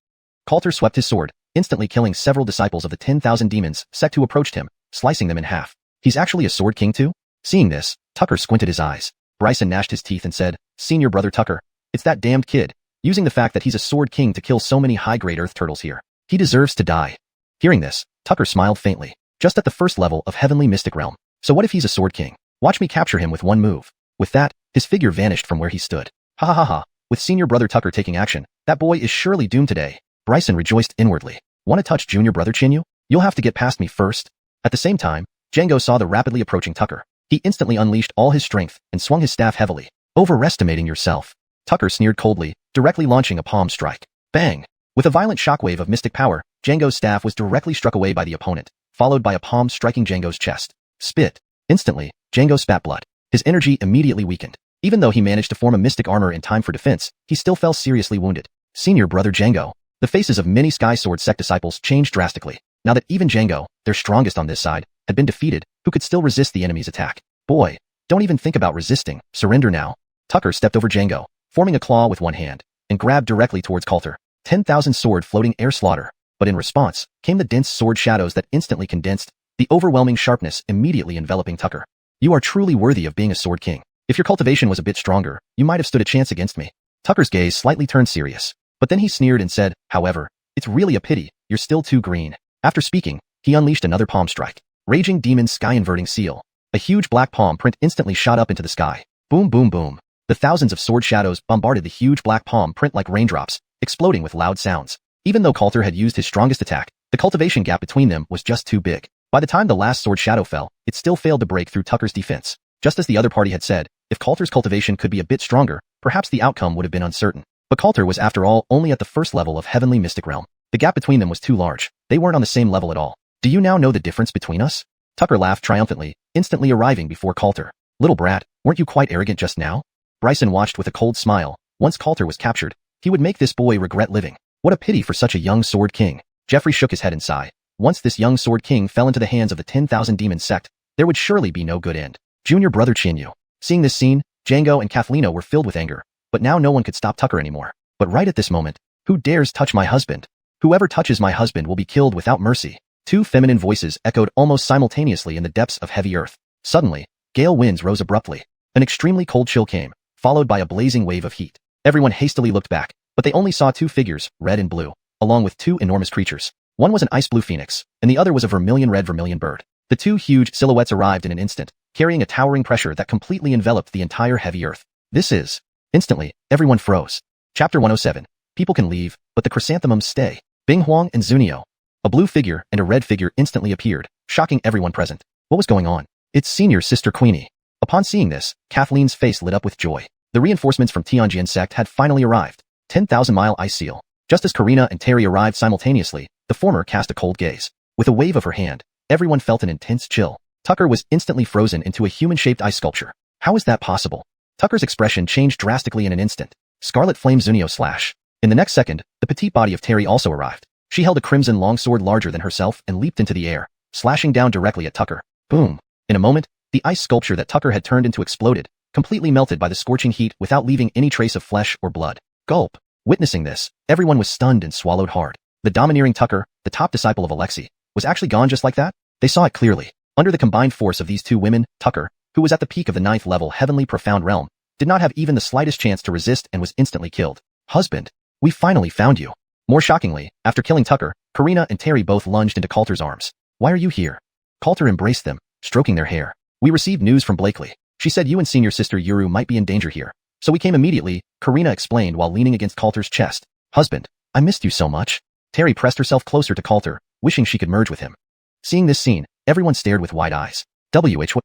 Coulter swept his sword, instantly killing several disciples of the 10,000 Demons sect who approached him, slicing them in half. He's actually a sword king too? Seeing this, Tucker squinted his eyes. Bryson gnashed his teeth and said, Senior brother Tucker, it's that damned kid, using the fact that he's a sword king to kill so many high-grade earth turtles here. He deserves to die. Hearing this, Tucker smiled faintly. Just at the 1st level of Heavenly Mystic Realm. So what if he's a sword king? Watch me capture him with one move. With that, his figure vanished from where he stood. Ha ha ha ha. With senior brother Tucker taking action, that boy is surely doomed today. Bryson rejoiced inwardly. Want to touch junior brother Chinyu? You'll have to get past me first. At the same time, Django saw the rapidly approaching Tucker. He instantly unleashed all his strength and swung his staff heavily. Overestimating yourself. Tucker sneered coldly, directly launching a palm strike. Bang! With a violent shockwave of mystic power, Django's staff was directly struck away by the opponent, followed by a palm striking Django's chest. Spit. Instantly, Django spat blood. His energy immediately weakened. Even though he managed to form a mystic armor in time for defense, he still fell seriously wounded. Senior brother Django. The faces of many Sky Sword sect disciples changed drastically. Now that even Django, their strongest on this side, had been defeated, who could still resist the enemy's attack? Boy, don't even think about resisting. Surrender now. Tucker stepped over Django, forming a claw with one hand, and grabbed directly towards Coulter. 10,000 sword floating air slaughter. But in response, came the dense sword shadows that instantly condensed, the overwhelming sharpness immediately enveloping Tucker. You are truly worthy of being a sword king. If your cultivation was a bit stronger, you might have stood a chance against me. Tucker's gaze slightly turned serious. But then he sneered and said, however, it's really a pity, you're still too green. After speaking, he unleashed another palm strike. Raging Demon Sky Inverting Seal. A huge black palm print instantly shot up into the sky. Boom boom boom. The thousands of sword shadows bombarded the huge black palm print like raindrops, exploding with loud sounds. Even though Coulter had used his strongest attack, the cultivation gap between them was just too big. By the time the last sword shadow fell, it still failed to break through Tucker's defense. Just as the other party had said, if Coulter's cultivation could be a bit stronger, perhaps the outcome would have been uncertain. But Coulter was after all only at the 1st level of Heavenly Mystic Realm. The gap between them was too large. They weren't on the same level at all. Do you now know the difference between us? Tucker laughed triumphantly, instantly arriving before Coulter. Little brat, weren't you quite arrogant just now? Bryson watched with a cold smile. Once Coulter was captured, he would make this boy regret living. What a pity for such a young sword king. Jeffrey shook his head and sighed. Once this young sword king fell into the hands of the 10,000 Demon sect, there would surely be no good end. Junior brother Chinyu. Seeing this scene, Django and Kathleno were filled with anger. But now no one could stop Tucker anymore. But right at this moment, who dares touch my husband? Whoever touches my husband will be killed without mercy. 2 feminine voices echoed almost simultaneously in the depths of heavy earth. Suddenly, gale winds rose abruptly. An extremely cold chill came, followed by a blazing wave of heat. Everyone hastily looked back, but they only saw 2 figures, red and blue, along with 2 enormous creatures. One was an ice blue phoenix, and the other was a vermilion-red vermilion bird. The 2 huge silhouettes arrived in an instant, carrying a towering pressure that completely enveloped the entire heavy earth. This is... Instantly, everyone froze. Chapter 107. People can leave, but the chrysanthemums stay. Bing Huang and Zunio. A blue figure and a red figure instantly appeared, shocking everyone present. What was going on? It's senior sister Queenie. Upon seeing this, Kathleen's face lit up with joy. The reinforcements from Tianjian sect had finally arrived. 10,000-mile ice seal. Just as Karina and Terry arrived simultaneously, the former cast a cold gaze. With a wave of her hand, everyone felt an intense chill. Tucker was instantly frozen into a human-shaped ice sculpture. How is that possible? Tucker's expression changed drastically in an instant. Scarlet Flame Zunio slash. In the next second, the petite body of Terry also arrived. She held a crimson longsword larger than herself and leaped into the air, slashing down directly at Tucker. Boom. In a moment, the ice sculpture that Tucker had turned into exploded, completely melted by the scorching heat without leaving any trace of flesh or blood. Gulp. Witnessing this, everyone was stunned and swallowed hard. The domineering Tucker, the top disciple of Alexei, was actually gone just like that? They saw it clearly. Under the combined force of these two women, Tucker, who was at the peak of the 9th level Heavenly Profound Realm, did not have even the slightest chance to resist and was instantly killed. Husband, we finally found you. More shockingly, after killing Tucker, Karina and Terry both lunged into Coulter's arms. Why are you here? Coulter embraced them, stroking their hair. We received news from Blakely. She said you and senior sister Yuru might be in danger here. So we came immediately, Karina explained while leaning against Coulter's chest. Husband, I missed you so much. Terry pressed herself closer to Coulter, wishing she could merge with him. Seeing this scene, everyone stared with wide eyes.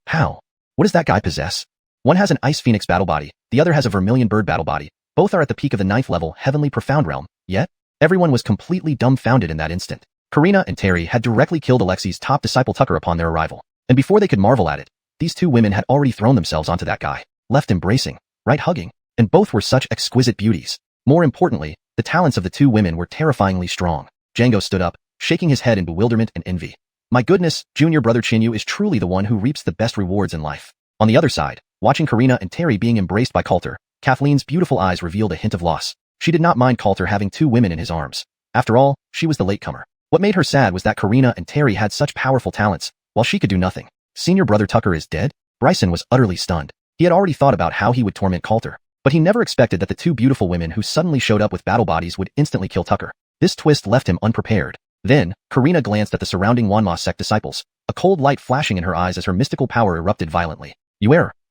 How? What does that guy possess? One has an Ice Phoenix battle body, the other has a Vermilion Bird battle body. Both are at the peak of the 9th level Heavenly Profound Realm, yet everyone was completely dumbfounded in that instant. Karina and Terry had directly killed Alexi's top disciple Tucker upon their arrival, and before they could marvel at it, these two women had already thrown themselves onto that guy, left embracing, right hugging, and both were such exquisite beauties. More importantly, the talents of the two women were terrifyingly strong. Django stood up, shaking his head in bewilderment and envy. My goodness, junior brother Chinyu is truly the one who reaps the best rewards in life. On the other side, watching Karina and Terry being embraced by Coulter, Kathleen's beautiful eyes revealed a hint of loss. She did not mind Coulter having two women in his arms. After all, she was the latecomer. What made her sad was that Karina and Terry had such powerful talents, while she could do nothing. Senior brother Tucker is dead? Bryson was utterly stunned. He had already thought about how he would torment Coulter, but he never expected that the two beautiful women who suddenly showed up with battle bodies would instantly kill Tucker. This twist left him unprepared. Then, Karina glanced at the surrounding Wanma sect disciples, a cold light flashing in her eyes as her mystical power erupted violently.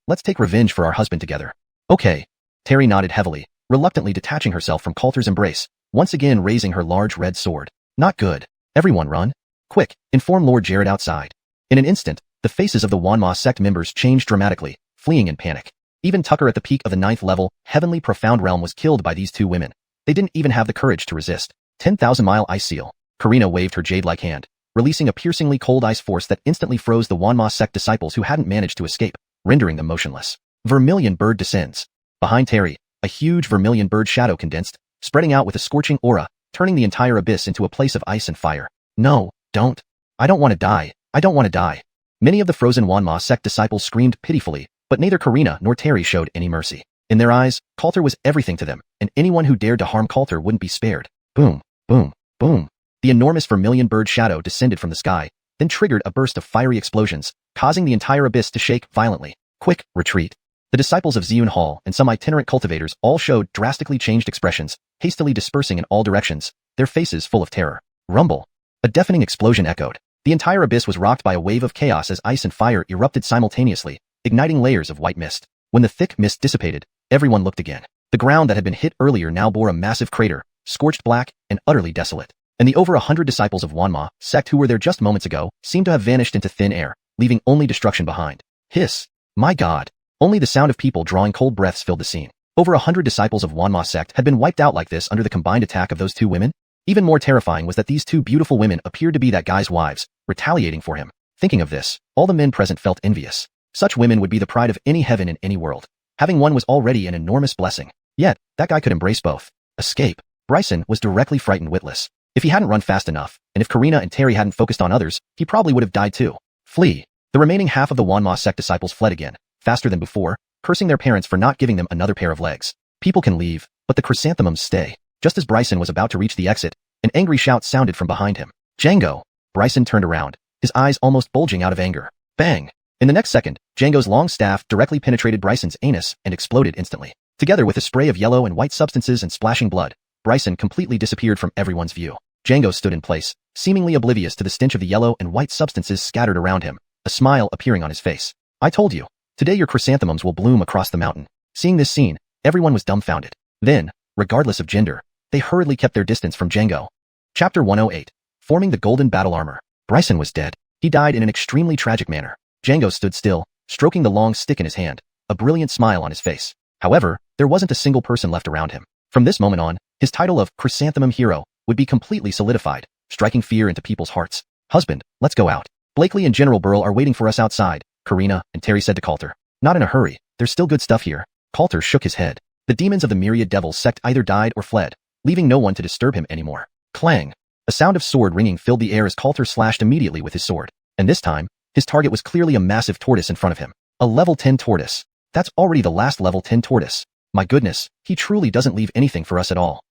Let's take revenge for our husband together. Okay. Terry nodded heavily, reluctantly detaching herself from Coulter's embrace, once again raising her large red sword. Not good. Everyone run. Quick, inform Lord Jared outside. In an instant, the faces of the Wanma sect members changed dramatically, fleeing in panic. Even Tucker at the peak of the 9th level, Heavenly Profound Realm was killed by these two women. They didn't even have the courage to resist. 10,000-mile ice seal. Karina waved her jade-like hand, releasing a piercingly cold ice force that instantly froze the Wanma sect disciples who hadn't managed to escape, rendering them motionless. Vermilion Bird descends. Behind Terry, a huge Vermilion Bird shadow condensed, spreading out with a scorching aura, turning the entire abyss into a place of ice and fire. No, don't. I don't want to die. I don't want to die. Many of the frozen Wanma sect disciples screamed pitifully, but neither Karina nor Terry showed any mercy. In their eyes, Coulter was everything to them, and anyone who dared to harm Coulter wouldn't be spared. Boom, boom, boom. The enormous Vermilion Bird shadow descended from the sky, then triggered a burst of fiery explosions, causing the entire abyss to shake violently. Quick, retreat. The disciples of Ziyun Hall and some itinerant cultivators all showed drastically changed expressions, hastily dispersing in all directions, their faces full of terror. Rumble. A deafening explosion echoed. The entire abyss was rocked by a wave of chaos as ice and fire erupted simultaneously, igniting layers of white mist. When the thick mist dissipated, everyone looked again. The ground that had been hit earlier now bore a massive crater, scorched black and utterly desolate. And the over 100 disciples of Wanma sect who were there just moments ago seemed to have vanished into thin air, leaving only destruction behind. Hiss. My God. Only the sound of people drawing cold breaths filled the scene. Over 100 disciples of Wanma sect had been wiped out like this under the combined attack of those two women. Even more terrifying was that these two beautiful women appeared to be that guy's wives, retaliating for him. Thinking of this, all the men present felt envious. Such women would be the pride of any heaven in any world. Having one was already an enormous blessing. Yet, that guy could embrace both. Escape. Bryson was directly frightened witless. If he hadn't run fast enough, and if Karina and Terry hadn't focused on others, he probably would have died too. Flee. The remaining half of the Wanma sect disciples fled again, faster than before, cursing their parents for not giving them another pair of legs. People can leave, but the chrysanthemums stay. Just as Bryson was about to reach the exit, an angry shout sounded from behind him. Django! Bryson turned around, his eyes almost bulging out of anger. Bang! In the next second, Django's long staff directly penetrated Bryson's anus and exploded instantly. Together with a spray of yellow and white substances and splashing blood, Bryson completely disappeared from everyone's view. Django stood in place, seemingly oblivious to the stench of the yellow and white substances scattered around him, a smile appearing on his face. I told you. Today your chrysanthemums will bloom across the mountain. Seeing this scene, everyone was dumbfounded. Then, regardless of gender, they hurriedly kept their distance from Django. Chapter 108. Forming the Golden Battle Armor. Bryson was dead. He died in an extremely tragic manner. Django stood still, stroking the long stick in his hand, a brilliant smile on his face. However, there wasn't a single person left around him. From this moment on, his title of Chrysanthemum Hero would be completely solidified, striking fear into people's hearts. Husband, let's go out. Blakely and General Burl are waiting for us outside, Karina and Terry said to Coulter. Not in a hurry, there's still good stuff here. Coulter shook his head. The demons of the Myriad Devils sect either died or fled, leaving no one to disturb him anymore. Clang! A sound of sword ringing filled the air as Coulter slashed immediately with his sword. And this time, his target was clearly a massive tortoise in front of him. A level 10 tortoise. That's already the last level 10 tortoise. My goodness, he truly doesn't leave anything for us at all.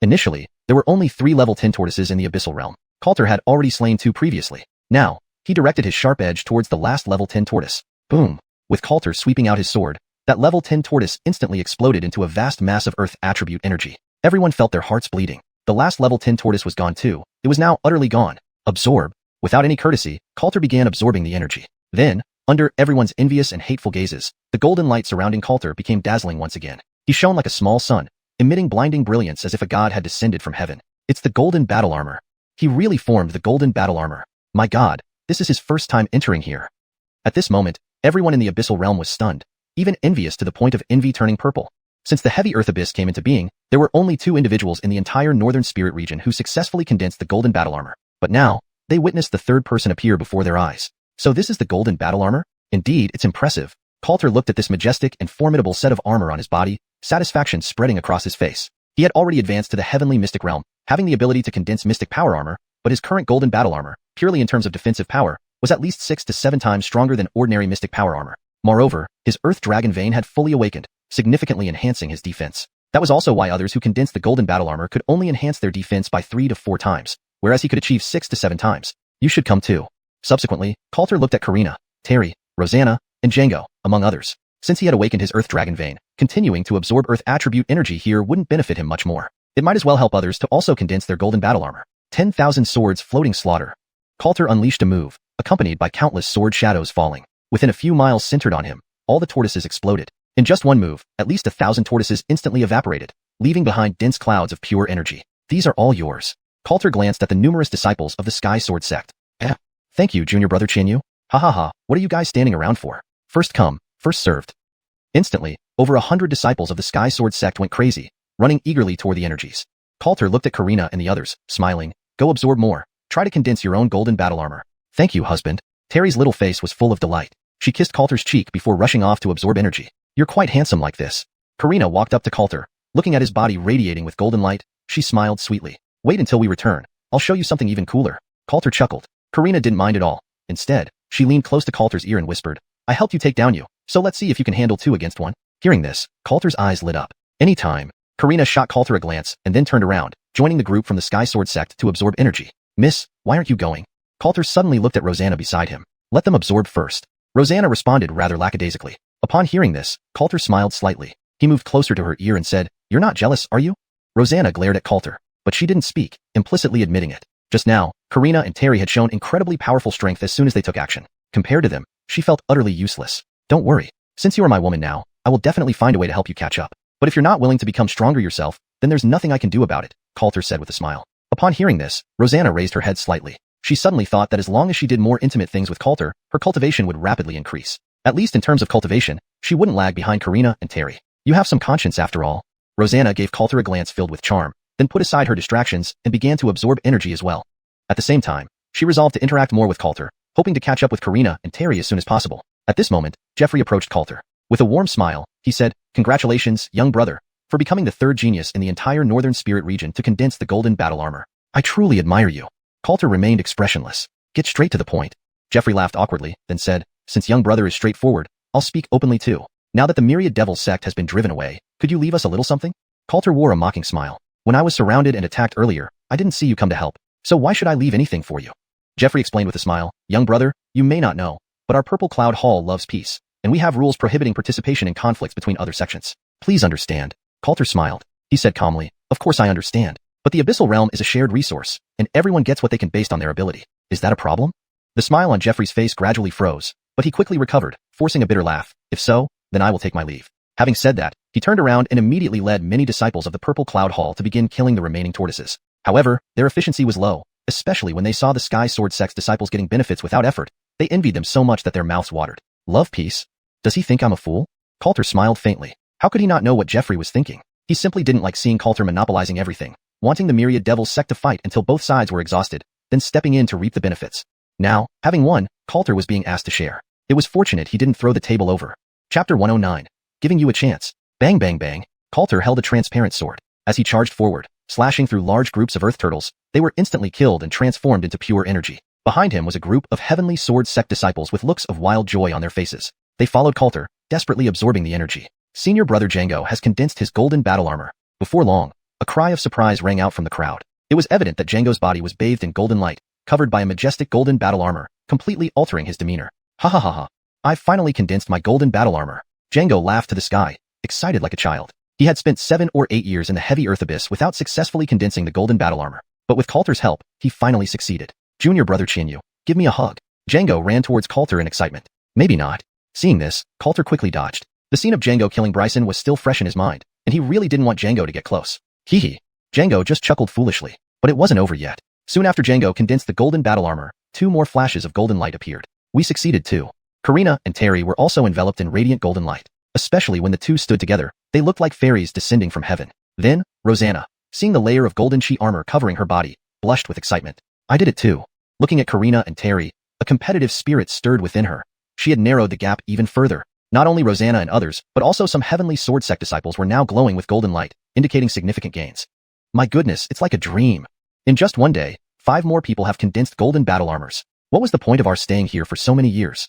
Initially, there were only 3 level 10 tortoises in the Abyssal Realm. Coulter had already slain 2 previously. Now, He directed his sharp edge towards the last level 10 tortoise. Boom! With Coulter sweeping out his sword, that level 10 tortoise instantly exploded into a vast mass of earth attribute energy. Everyone felt their hearts bleeding. The last level 10 tortoise was gone too. It was now utterly gone. Absorb. Without any courtesy, Coulter began absorbing the energy. Then, under everyone's envious and hateful gazes, the golden light surrounding Coulter became dazzling once again. He shone like a small sun, emitting blinding brilliance as if a god had descended from heaven. It's the golden battle armor. He really formed the golden battle armor. My god, this is his first time entering here. At this moment, everyone in the abyssal realm was stunned, even envious to the point of envy turning purple. Since the heavy earth abyss came into being, there were only 2 individuals in the entire northern spirit region who successfully condensed the golden battle armor. But now, they witnessed the third person appear before their eyes. So this is the golden battle armor? Indeed, it's impressive. Coulter looked at this majestic and formidable set of armor on his body, satisfaction spreading across his face. He had already advanced to the heavenly mystic realm, having the ability to condense mystic power armor, but his current golden battle armor, purely in terms of defensive power, was at least 6 to 7 times stronger than ordinary mystic power armor. Moreover, his earth dragon vein had fully awakened, significantly enhancing his defense. That was also why others who condensed the golden battle armor could only enhance their defense by 3 to 4 times, whereas he could achieve 6 to 7 times. You should come too. Subsequently, Coulter looked at Karina, Terry, Rosanna, and Django, among others. Since he had awakened his earth dragon vein, continuing to absorb earth attribute energy here wouldn't benefit him much more. It might as well help others to also condense their golden battle armor. 10,000 swords floating slaughter. Coulter unleashed a move, accompanied by countless sword shadows falling. Within a few miles centered on him, all the tortoises exploded. In just one move, at least 1,000 tortoises instantly evaporated, leaving behind dense clouds of pure energy. These are all yours. Coulter glanced at the numerous disciples of the Sky Sword sect. Thank you, junior brother Qianyu. Ha ha ha, what are you guys standing around for? First come, first served. Instantly, over 100 disciples of the Sky Sword sect went crazy, running eagerly toward the energies. Coulter looked at Karina and the others, smiling. Go absorb more. Try to condense your own golden battle armor. Thank you, husband. Terry's little face was full of delight. She kissed Coulter's cheek before rushing off to absorb energy. You're quite handsome like this. Karina walked up to Coulter, looking at his body radiating with golden light. She smiled sweetly. Wait until we return. I'll show you something even cooler. Coulter chuckled. Karina didn't mind at all. Instead, she leaned close to Coulter's ear and whispered, I helped you take down you, so let's see if you can handle 2 against 1. Hearing this, Coulter's eyes lit up. Anytime. Karina shot Coulter a glance and then turned around, joining the group from the Sky Sword sect to absorb energy. Miss, why aren't you going? Coulter suddenly looked at Rosanna beside him. Let them absorb first. Rosanna responded rather lackadaisically. Upon hearing this, Coulter smiled slightly. He moved closer to her ear and said, You're not jealous, are you? Rosanna glared at Coulter, but she didn't speak, implicitly admitting it. Just now, Karina and Terry had shown incredibly powerful strength as soon as they took action. Compared to them, she felt utterly useless. Don't worry. Since you are my woman now, I will definitely find a way to help you catch up. But if you're not willing to become stronger yourself, then there's nothing I can do about it, Coulter said with a smile. Upon hearing this, Rosanna raised her head slightly. She suddenly thought that as long as she did more intimate things with Coulter, her cultivation would rapidly increase. At least in terms of cultivation, she wouldn't lag behind Karina and Terry. You have some conscience after all. Rosanna gave Coulter a glance filled with charm, then put aside her distractions and began to absorb energy as well. At the same time, she resolved to interact more with Coulter, hoping to catch up with Karina and Terry as soon as possible. At this moment, Jeffrey approached Coulter. With a warm smile, he said, Congratulations, young brother, for becoming the 3rd genius in the entire northern spirit region to condense the golden battle armor. I truly admire you. Coulter remained expressionless. Get straight to the point. Jeffrey laughed awkwardly, then said, Since young brother is straightforward, I'll speak openly too. Now that the myriad devil sect has been driven away, could you leave us a little something? Coulter wore a mocking smile. When I was surrounded and attacked earlier, I didn't see you come to help. So why should I leave anything for you? Jeffrey explained with a smile, Young brother, you may not know, but our Purple Cloud Hall loves peace, and we have rules prohibiting participation in conflicts between other sections. Please understand. Coulter smiled. He said calmly, Of course I understand, but the abyssal realm is a shared resource, and everyone gets what they can based on their ability. Is that a problem? The smile on Jeffrey's face gradually froze, but he quickly recovered, forcing a bitter laugh. If so, then I will take my leave. Having said that, he turned around and immediately led many disciples of the Purple Cloud Hall to begin killing the remaining tortoises. However, their efficiency was low, especially when they saw the Sky Sword sect's disciples getting benefits without effort. They envied them so much that their mouths watered. Love peace? Does he think I'm a fool? Coulter smiled faintly. How could he not know what Jeffrey was thinking? He simply didn't like seeing Coulter monopolizing everything, wanting the myriad devils sect to fight until both sides were exhausted, then stepping in to reap the benefits. Now, having won, Coulter was being asked to share. It was fortunate he didn't throw the table over. Chapter 109. Giving you a chance. Bang bang bang. Coulter held a transparent sword. As he charged forward, slashing through large groups of earth turtles, they were instantly killed and transformed into pure energy. Behind him was a group of Heavenly Sword sect disciples with looks of wild joy on their faces. They followed Coulter, desperately absorbing the energy. Senior brother Django has condensed his golden battle armor. Before long, a cry of surprise rang out from the crowd. It was evident that Django's body was bathed in golden light, covered by a majestic golden battle armor, completely altering his demeanor. Ha ha ha ha. I've finally condensed my golden battle armor. Django laughed to the sky, excited like a child. He had spent 7 or 8 years in the heavy earth abyss without successfully condensing the golden battle armor. But with Coulter's help, he finally succeeded. Junior brother Xianyu, give me a hug. Django ran towards Coulter in excitement. Maybe not. Seeing this, Coulter quickly dodged. The scene of Django killing Bryson was still fresh in his mind, and he really didn't want Django to get close. Hee hee. Django just chuckled foolishly. But it wasn't over yet. Soon after Django condensed the golden battle armor, 2 more flashes of golden light appeared. We succeeded too. Karina and Terry were also enveloped in radiant golden light. Especially when the two stood together, they looked like fairies descending from heaven. Then, Rosanna, seeing the layer of golden chi armor covering her body, blushed with excitement. I did it too. Looking at Karina and Terry, a competitive spirit stirred within her. She had narrowed the gap even further. Not only Rosanna and others, but also some heavenly sword sect disciples were now glowing with golden light, indicating significant gains. My goodness, it's like a dream. In just one day, 5 more people have condensed golden battle armors. What was the point of our staying here for so many years?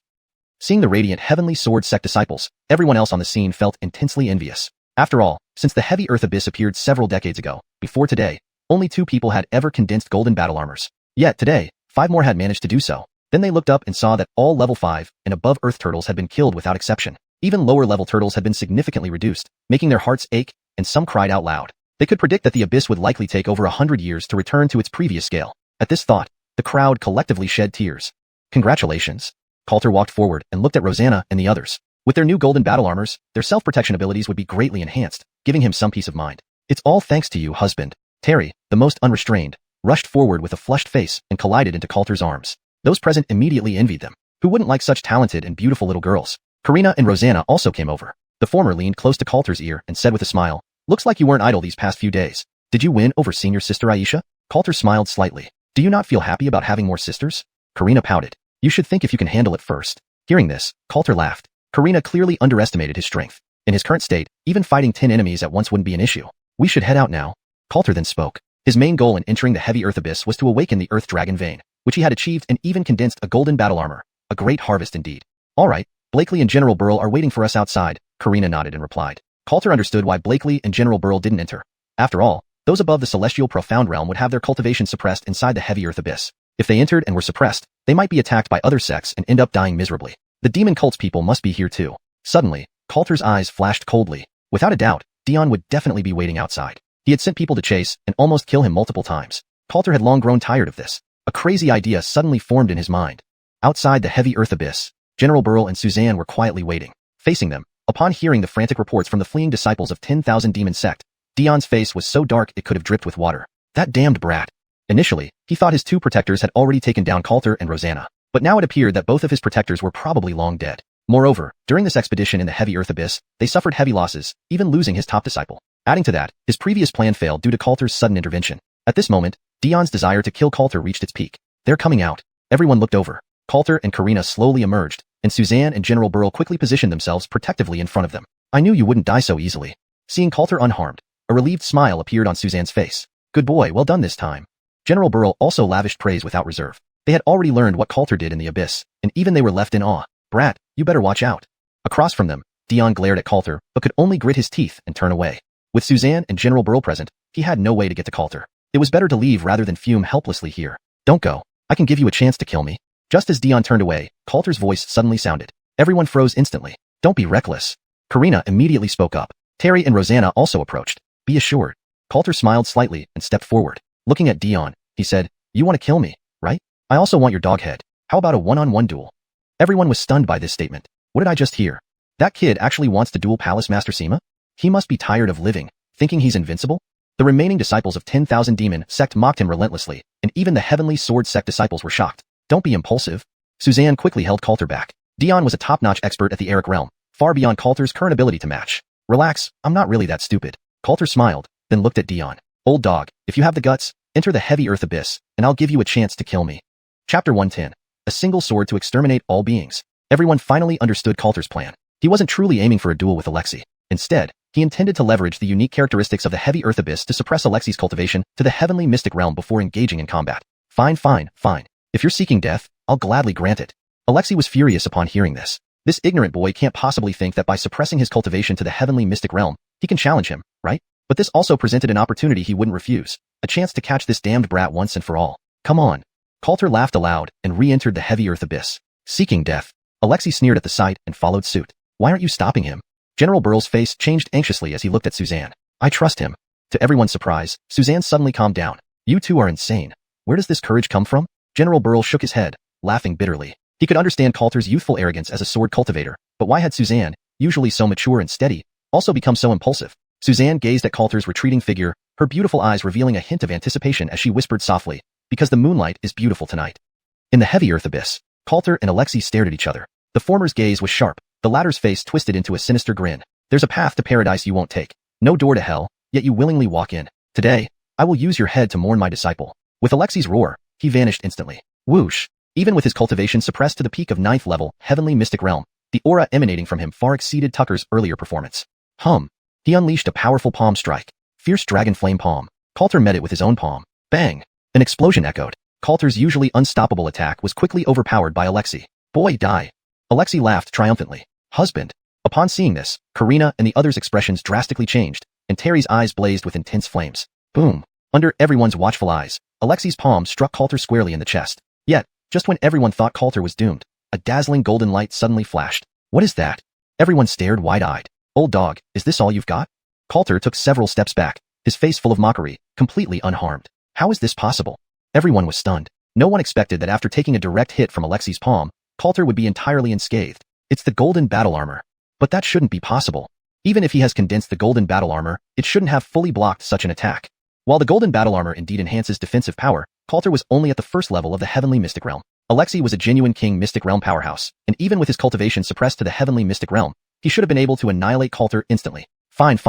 Seeing the radiant heavenly sword sect disciples, everyone else on the scene felt intensely envious. After all, since the heavy earth abyss appeared several decades ago, before today, only 2 people had ever condensed golden battle armors. Yet today, 5 more had managed to do so. Then they looked up and saw that all level 5 and above earth turtles had been killed without exception. Even lower level turtles had been significantly reduced, making their hearts ache, and some cried out loud. They could predict that the abyss would likely take over 100 years to return to its previous scale. At this thought, the crowd collectively shed tears. Congratulations. Coulter walked forward and looked at Rosanna and the others. With their new golden battle armors, their self-protection abilities would be greatly enhanced, giving him some peace of mind. It's all thanks to you, husband. Terry, the most unrestrained, rushed forward with a flushed face and collided into Coulter's arms. Those present immediately envied them. Who wouldn't like such talented and beautiful little girls? Karina and Rosanna also came over. The former leaned close to Coulter's ear and said with a smile, looks like you weren't idle these past few days. Did you win over senior sister Aisha? Coulter smiled slightly. Do you not feel happy about having more sisters? Karina pouted. You should think if you can handle it first. Hearing this, Coulter laughed. Karina clearly underestimated his strength. In his current state, even fighting 10 enemies at once wouldn't be an issue. We should head out now. Coulter then spoke. His main goal in entering the heavy earth abyss was to awaken the earth dragon vein, which he had achieved and even condensed a golden battle armor. A great harvest indeed. All right, Blakely and General Burl are waiting for us outside. Karina nodded and replied. Coulter understood why Blakely and General Burl didn't enter. After all, those above the celestial profound realm would have their cultivation suppressed inside the heavy earth abyss. If they entered and were suppressed, they might be attacked by other sects and end up dying miserably. The demon cult's people must be here too. Suddenly, Coulter's eyes flashed coldly. Without a doubt, Dion would definitely be waiting outside. He had sent people to chase and almost kill him multiple times. Coulter had long grown tired of this. A crazy idea suddenly formed in his mind. Outside the heavy earth abyss, General Burl and Suzanne were quietly waiting. Facing them, upon hearing the frantic reports from the fleeing disciples of 10,000 demon sect, Dion's face was so dark it could have dripped with water. That damned brat. Initially, he thought his 2 protectors had already taken down Coulter and Rosanna, but now it appeared that both of his protectors were probably long dead. Moreover, during this expedition in the heavy earth abyss, they suffered heavy losses, even losing his top disciple. Adding to that, his previous plan failed due to Coulter's sudden intervention. At this moment, Dion's desire to kill Coulter reached its peak. They're coming out. Everyone looked over. Coulter and Karina slowly emerged, and Suzanne and General Burl quickly positioned themselves protectively in front of them. I knew you wouldn't die so easily. Seeing Coulter unharmed, a relieved smile appeared on Suzanne's face. Good boy, well done this time. General Burl also lavished praise without reserve. They had already learned what Coulter did in the abyss, and even they were left in awe. Brat, you better watch out. Across from them, Dion glared at Coulter, but could only grit his teeth and turn away. With Suzanne and General Burl present, he had no way to get to Coulter. It was better to leave rather than fume helplessly here. Don't go. I can give you a chance to kill me. Just as Dion turned away, Coulter's voice suddenly sounded. Everyone froze instantly. Don't be reckless. Karina immediately spoke up. Terry and Rosanna also approached. Be assured. Coulter smiled slightly and stepped forward. Looking at Dion, he said, you want to kill me, right? I also want your dog head. How about a one-on-one duel? Everyone was stunned by this statement. What did I just hear? That kid actually wants to duel Palace Master Sima? He must be tired of living, thinking he's invincible? The remaining disciples of 10,000 demon sect mocked him relentlessly, and even the heavenly sword sect disciples were shocked. Don't be impulsive. Suzanne quickly held Coulter back. Dion was a top-notch expert at the Eric realm, far beyond Coulter's current ability to match. Relax, I'm not really that stupid. Coulter smiled, then looked at Dion. Old dog, if you have the guts, enter the heavy earth abyss, and I'll give you a chance to kill me. Chapter 110. A single sword to exterminate all beings. Everyone finally understood Coulter's plan. He wasn't truly aiming for a duel with Alexei. Instead, he intended to leverage the unique characteristics of the heavy earth abyss to suppress Alexei's cultivation to the heavenly mystic realm before engaging in combat. Fine. If you're seeking death, I'll gladly grant it. Alexei was furious upon hearing this. This ignorant boy can't possibly think that by suppressing his cultivation to the heavenly mystic realm, he can challenge him, right? But this also presented an opportunity he wouldn't refuse. A chance to catch this damned brat once and for all. Come on. Coulter laughed aloud and re-entered the heavy earth abyss, seeking death. Alexei sneered at the sight and followed suit. Why aren't you stopping him? General Burl's face changed anxiously as he looked at Suzanne. I trust him. To everyone's surprise, Suzanne suddenly calmed down. You two are insane. Where does this courage come from? General Burl shook his head, laughing bitterly. He could understand Coulter's youthful arrogance as a sword cultivator, but why had Suzanne, usually so mature and steady, also become so impulsive? Suzanne gazed at Coulter's retreating figure, her beautiful eyes revealing a hint of anticipation as she whispered softly, because the moonlight is beautiful tonight. In the heavy earth abyss, Coulter and Alexei stared at each other. The former's gaze was sharp, the latter's face twisted into a sinister grin. There's a path to paradise you won't take, no door to hell, yet you willingly walk in. Today, I will use your head to mourn my disciple. With Alexei's roar, he vanished instantly. Whoosh! Even with his cultivation suppressed to the peak of 9th level, heavenly mystic realm, the aura emanating from him far exceeded Tucker's earlier performance. He unleashed a powerful palm strike. Fierce dragon flame palm. Coulter met it with his own palm. Bang! An explosion echoed. Coulter's usually unstoppable attack was quickly overpowered by Alexei. Boy, die! Alexei laughed triumphantly. Husband! Upon seeing this, Karina and the others' expressions drastically changed, and Terry's eyes blazed with intense flames. Boom! Under everyone's watchful eyes, Alexei's palm struck Coulter squarely in the chest. Yet, just when everyone thought Coulter was doomed, a dazzling golden light suddenly flashed. What is that? Everyone stared wide-eyed. Old dog, is this all you've got? Coulter took several steps back, his face full of mockery, completely unharmed. How is this possible? Everyone was stunned. No one expected that after taking a direct hit from Alexei's palm, Coulter would be entirely unscathed. It's the golden battle armor. But that shouldn't be possible. Even if he has condensed the golden battle armor, it shouldn't have fully blocked such an attack. While the golden battle armor indeed enhances defensive power, Coulter was only at the first level of the heavenly mystic realm. Alexei was a genuine king mystic realm powerhouse, and even with his cultivation suppressed to the heavenly mystic realm, he should have been able to annihilate Coulter instantly. Fine.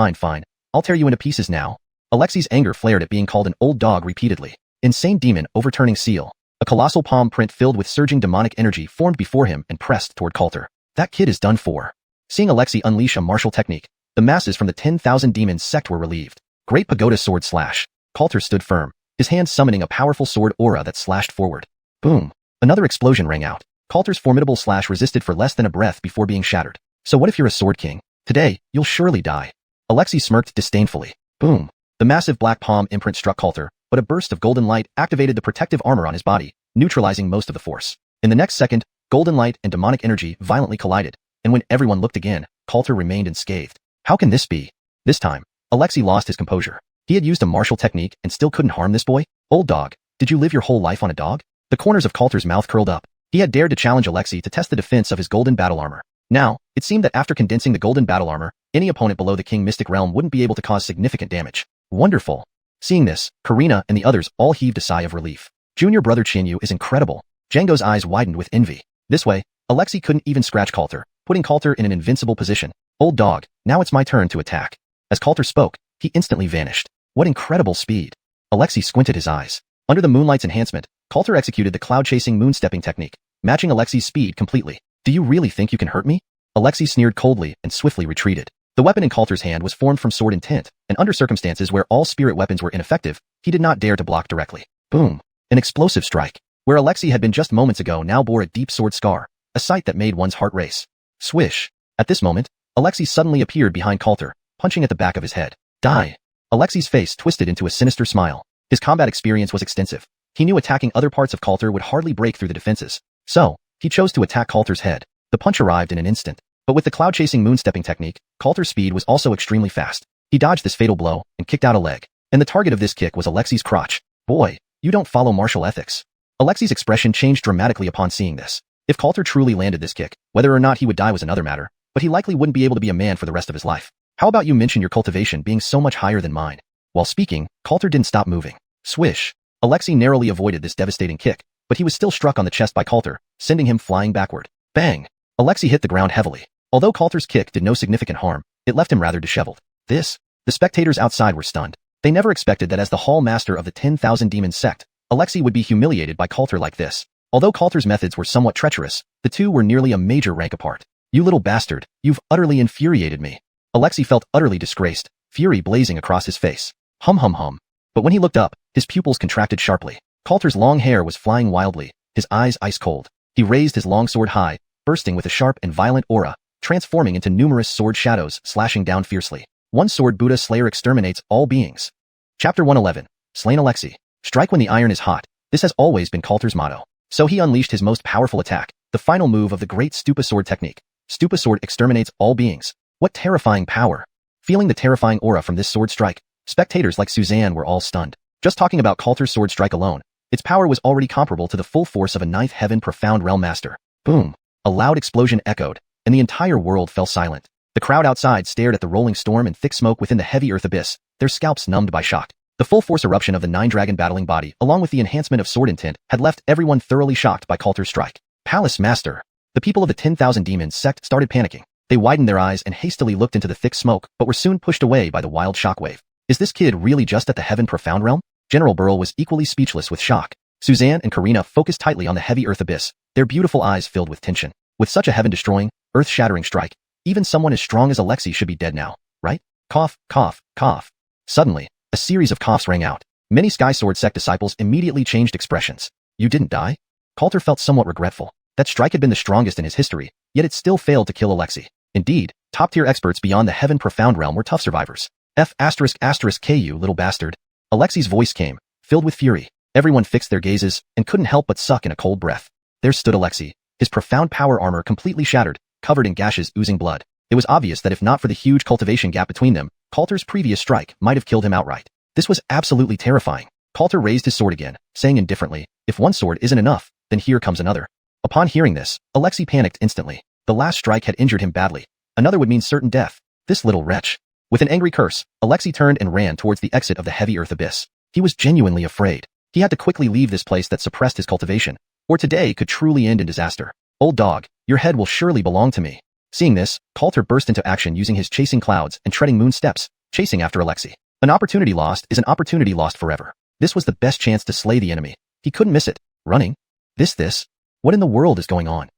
I'll tear you into pieces now. Alexei's anger flared at being called an old dog repeatedly. Insane demon overturning seal. A colossal palm print filled with surging demonic energy formed before him and pressed toward Coulter. That kid is done for. Seeing Alexei unleash a martial technique, the masses from the 10,000 demons sect were relieved. Great pagoda sword slash. Coulter stood firm, his hand summoning a powerful sword aura that slashed forward. Boom. Another explosion rang out. Coulter's formidable slash resisted for less than a breath before being shattered. So what if you're a sword king? Today, you'll surely die. Alexei smirked disdainfully. Boom. The massive black palm imprint struck Coulter, but a burst of golden light activated the protective armor on his body, neutralizing most of the force. In the next second, golden light and demonic energy violently collided, and when everyone looked again, Coulter remained unscathed. How can this be? This time, Alexei lost his composure. He had used a martial technique and still couldn't harm this boy? Old dog, did you live your whole life on a dog? The corners of Coulter's mouth curled up. He had dared to challenge Alexei to test the defense of his golden battle armor. Now, it seemed that after condensing the golden battle armor, any opponent below the king mystic realm wouldn't be able to cause significant damage. Wonderful. Seeing this, Karina and the others all heaved a sigh of relief. Junior brother Chinyu is incredible. Django's eyes widened with envy. This way, Alexei couldn't even scratch Coulter, putting Coulter in an invincible position. Old dog, now it's my turn to attack. As Coulter spoke, he instantly vanished. What incredible speed. Alexei squinted his eyes. Under the moonlight's enhancement, Coulter executed the cloud-chasing moon-stepping technique, matching Alexei's speed completely. Do you really think you can hurt me? Alexei sneered coldly and swiftly retreated. The weapon in Coulter's hand was formed from sword intent, and under circumstances where all spirit weapons were ineffective, he did not dare to block directly. Boom. An explosive strike. Where Alexei had been just moments ago now bore a deep sword scar, a sight that made one's heart race. Swish. At this moment, Alexei suddenly appeared behind Coulter, punching at the back of his head. Die. Alexei's face twisted into a sinister smile. His combat experience was extensive. He knew attacking other parts of Coulter would hardly break through the defenses. So, he chose to attack Coulter's head. The punch arrived in an instant. But with the cloud-chasing moon-stepping technique, Coulter's speed was also extremely fast. He dodged this fatal blow and kicked out a leg. And the target of this kick was Alexei's crotch. Boy, you don't follow martial ethics. Alexei's expression changed dramatically upon seeing this. If Coulter truly landed this kick, whether or not he would die was another matter, but he likely wouldn't be able to be a man for the rest of his life. How about you mention your cultivation being so much higher than mine? While speaking, Coulter didn't stop moving. Swish. Alexei narrowly avoided this devastating kick, but he was still struck on the chest by Coulter, sending him flying backward. Bang! Alexei hit the ground heavily. Although Coulter's kick did no significant harm, it left him rather disheveled. The spectators outside were stunned. They never expected that as the hall master of the 10,000 demon sect, Alexei would be humiliated by Coulter like this. Although Coulter's methods were somewhat treacherous, the two were nearly a major rank apart. You little bastard, you've utterly infuriated me. Alexei felt utterly disgraced, fury blazing across his face. Hum. But when he looked up, his pupils contracted sharply. Coulter's long hair was flying wildly, his eyes ice cold. He raised his long sword high, bursting with a sharp and violent aura, transforming into numerous sword shadows slashing down fiercely. One sword Buddha Slayer exterminates all beings. Chapter 111. Slain Alexei. Strike when the iron is hot. This has always been Coulter's motto. So he unleashed his most powerful attack, the final move of the great Stupa Sword technique. Stupa Sword exterminates all beings. What terrifying power! Feeling the terrifying aura from this sword strike, spectators like Xiuxian were all stunned. Just talking about Coulter's sword strike alone, its power was already comparable to the full force of a ninth heaven profound realm master. Boom! A loud explosion echoed, and the entire world fell silent. The crowd outside stared at the rolling storm and thick smoke within the heavy earth abyss, their scalps numbed by shock. The full-force eruption of the nine-dragon battling body, along with the enhancement of sword intent, had left everyone thoroughly shocked by Coulter's strike. Palace Master. The people of the 10,000 Demons sect started panicking. They widened their eyes and hastily looked into the thick smoke, but were soon pushed away by the wild shockwave. Is this kid really just at the Heaven Profound realm? General Burl was equally speechless with shock. Suzanne and Karina focused tightly on the heavy earth abyss, their beautiful eyes filled with tension. With such a heaven-destroying, earth-shattering strike, even someone as strong as Alexei should be dead now, right? Cough, cough, cough. Suddenly, a series of coughs rang out. Many Sky Sword sect disciples immediately changed expressions. You didn't die? Coulter felt somewhat regretful. That strike had been the strongest in his history, yet it still failed to kill Alexei. Indeed, top-tier experts beyond the Heaven Profound realm were tough survivors. F********KU, little bastard. Alexei's voice came, filled with fury. Everyone fixed their gazes and couldn't help but suck in a cold breath. There stood Alexei, his profound power armor completely shattered, covered in gashes oozing blood. It was obvious that if not for the huge cultivation gap between them, Coulter's previous strike might have killed him outright. This was absolutely terrifying. Coulter raised his sword again, saying indifferently, if one sword isn't enough, then here comes another. Upon hearing this, Alexei panicked instantly. The last strike had injured him badly. Another would mean certain death. This little wretch. With an angry curse, Alexei turned and ran towards the exit of the heavy earth abyss. He was genuinely afraid. He had to quickly leave this place that suppressed his cultivation, or today could truly end in disaster. Old dog, your head will surely belong to me. Seeing this, Coulter burst into action using his chasing clouds and treading moon steps, chasing after Alexei. An opportunity lost is an opportunity lost forever. This was the best chance to slay the enemy. He couldn't miss it. Running? This? What in the world is going on?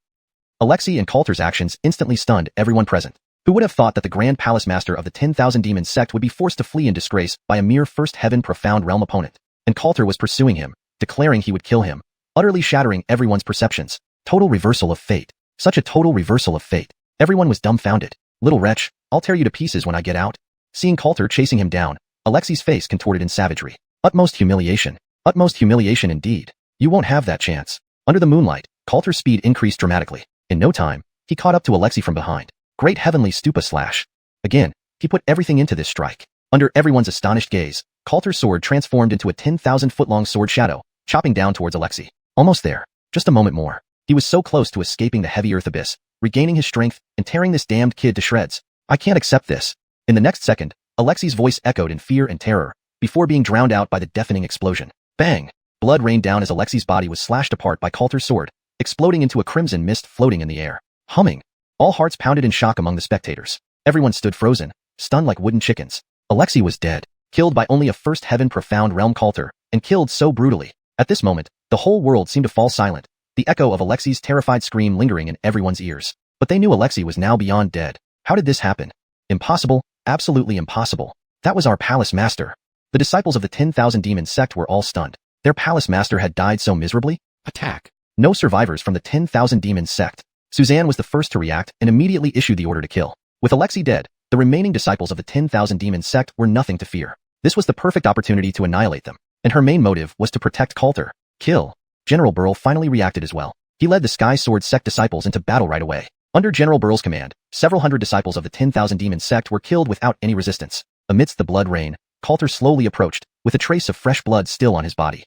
Alexei and Coulter's actions instantly stunned everyone present. Who would have thought that the Grand Palace Master of the 10,000 Demons sect would be forced to flee in disgrace by a mere First Heaven Profound Realm opponent? And Coulter was pursuing him, declaring he would kill him, utterly shattering everyone's perceptions. Total reversal of fate. Such a total reversal of fate. Everyone was dumbfounded. Little wretch, I'll tear you to pieces when I get out. Seeing Coulter chasing him down, Alexei's face contorted in savagery. Utmost humiliation. Utmost humiliation indeed. You won't have that chance. Under the moonlight, Coulter's speed increased dramatically. In no time, he caught up to Alexei from behind. Great heavenly stupa slash. Again, he put everything into this strike. Under everyone's astonished gaze, Coulter's sword transformed into a 10,000-foot-long sword shadow, chopping down towards Alexei. Almost there. Just a moment more. He was so close to escaping the heavy earth abyss, regaining his strength, and tearing this damned kid to shreds. I can't accept this. In the next second, Alexei's voice echoed in fear and terror, before being drowned out by the deafening explosion. Bang! Blood rained down as Alexei's body was slashed apart by Coulter's sword, exploding into a crimson mist floating in the air. Humming. All hearts pounded in shock among the spectators. Everyone stood frozen, stunned like wooden chickens. Alexei was dead, killed by only a First Heaven Profound Realm Coulter, and killed so brutally. At this moment, the whole world seemed to fall silent, the echo of Alexei's terrified scream lingering in everyone's ears. But they knew Alexei was now beyond dead. How did this happen? Impossible, absolutely impossible. That was our Palace Master. The disciples of the 10,000 Demons sect were all stunned. Their Palace Master had died so miserably? Attack. No survivors from the 10,000 Demons sect. Suzanne was the first to react and immediately issued the order to kill. With Alexei dead, the remaining disciples of the 10,000 Demons sect were nothing to fear. This was the perfect opportunity to annihilate them, and her main motive was to protect Coulter. Kill. General Burl finally reacted as well. He led the Sky Sword sect disciples into battle right away. Under General Burl's command, several hundred disciples of the 10,000 Demons sect were killed without any resistance. Amidst the blood rain, Coulter slowly approached, with a trace of fresh blood still on his body.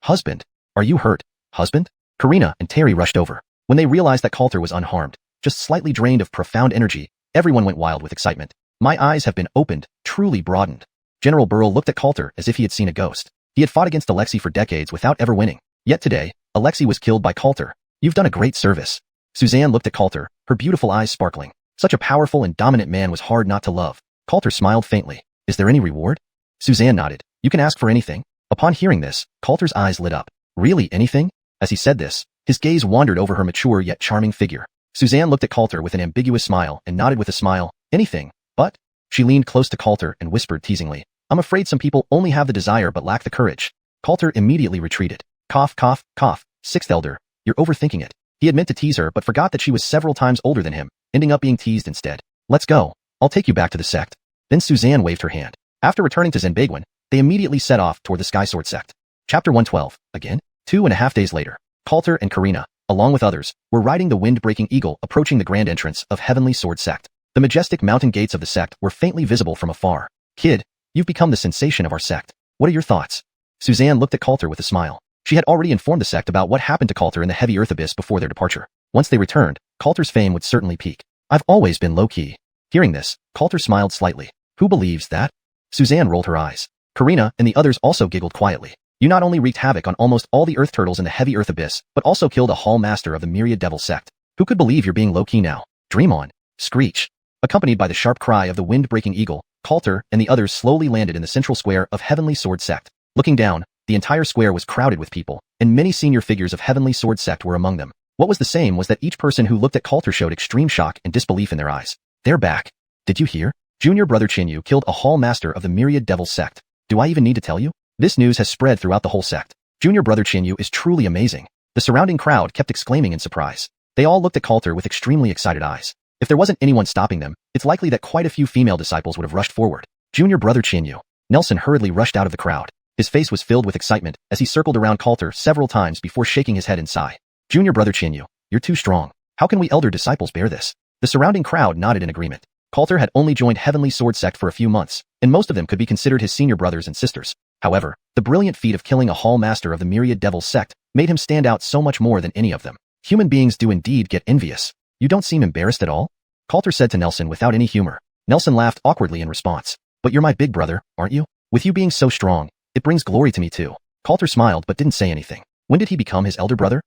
Husband, are you hurt? Husband? Karina and Terry rushed over. When they realized that Coulter was unharmed, just slightly drained of profound energy, everyone went wild with excitement. My eyes have been opened, truly broadened. General Burl looked at Coulter as if he had seen a ghost. He had fought against Alexei for decades without ever winning. Yet today, Alexei was killed by Coulter. You've done a great service. Suzanne looked at Coulter, her beautiful eyes sparkling. Such a powerful and dominant man was hard not to love. Coulter smiled faintly. Is there any reward? Suzanne nodded. You can ask for anything. Upon hearing this, Coulter's eyes lit up. Really, anything? As he said this, his gaze wandered over her mature yet charming figure. Suzanne looked at Coulter with an ambiguous smile and nodded with a smile. Anything, but? She leaned close to Coulter and whispered teasingly. I'm afraid some people only have the desire but lack the courage. Coulter immediately retreated. Cough, cough, cough. Sixth Elder, you're overthinking it. He had meant to tease her but forgot that she was several times older than him, ending up being teased instead. Let's go. I'll take you back to the sect. Then Suzanne waved her hand. After returning to Zenbaguin, they immediately set off toward the Skysword sect. Chapter 112. Again? 2.5 days later, Coulter and Karina, along with others, were riding the wind-breaking eagle approaching the grand entrance of Heavenly Sword Sect. The majestic mountain gates of the sect were faintly visible from afar. Kid, you've become the sensation of our sect. What are your thoughts? Suzanne looked at Coulter with a smile. She had already informed the sect about what happened to Coulter in the heavy earth abyss before their departure. Once they returned, Coulter's fame would certainly peak. I've always been low-key. Hearing this, Coulter smiled slightly. Who believes that? Suzanne rolled her eyes. Karina and the others also giggled quietly. You not only wreaked havoc on almost all the earth turtles in the heavy earth abyss, but also killed a hall master of the myriad devil sect. Who could believe you're being low-key now? Dream on. Screech. Accompanied by the sharp cry of the wind-breaking eagle, Coulter and the others slowly landed in the central square of Heavenly Sword Sect. Looking down, the entire square was crowded with people, and many senior figures of Heavenly Sword Sect were among them. What was the same was that each person who looked at Coulter showed extreme shock and disbelief in their eyes. They're back. Did you hear? Junior brother Chinyu killed a hall master of the myriad devil sect. Do I even need to tell you? This news has spread throughout the whole sect. Junior brother Chinyu is truly amazing. The surrounding crowd kept exclaiming in surprise. They all looked at Coulter with extremely excited eyes. If there wasn't anyone stopping them, it's likely that quite a few female disciples would have rushed forward. Junior brother Chinyu. Nelson hurriedly rushed out of the crowd. His face was filled with excitement as he circled around Coulter several times before shaking his head in sigh. Junior brother Chinyu, you're too strong. How can we elder disciples bear this? The surrounding crowd nodded in agreement. Coulter had only joined Heavenly Sword Sect for a few months, and most of them could be considered his senior brothers and sisters. However, the brilliant feat of killing a hall master of the myriad devil sect made him stand out so much more than any of them. Human beings do indeed get envious. You don't seem embarrassed at all? Coulter said to Nelson without any humor. Nelson laughed awkwardly in response. But you're my big brother, aren't you? With you being so strong, it brings glory to me too. Coulter smiled but didn't say anything. When did he become his elder brother?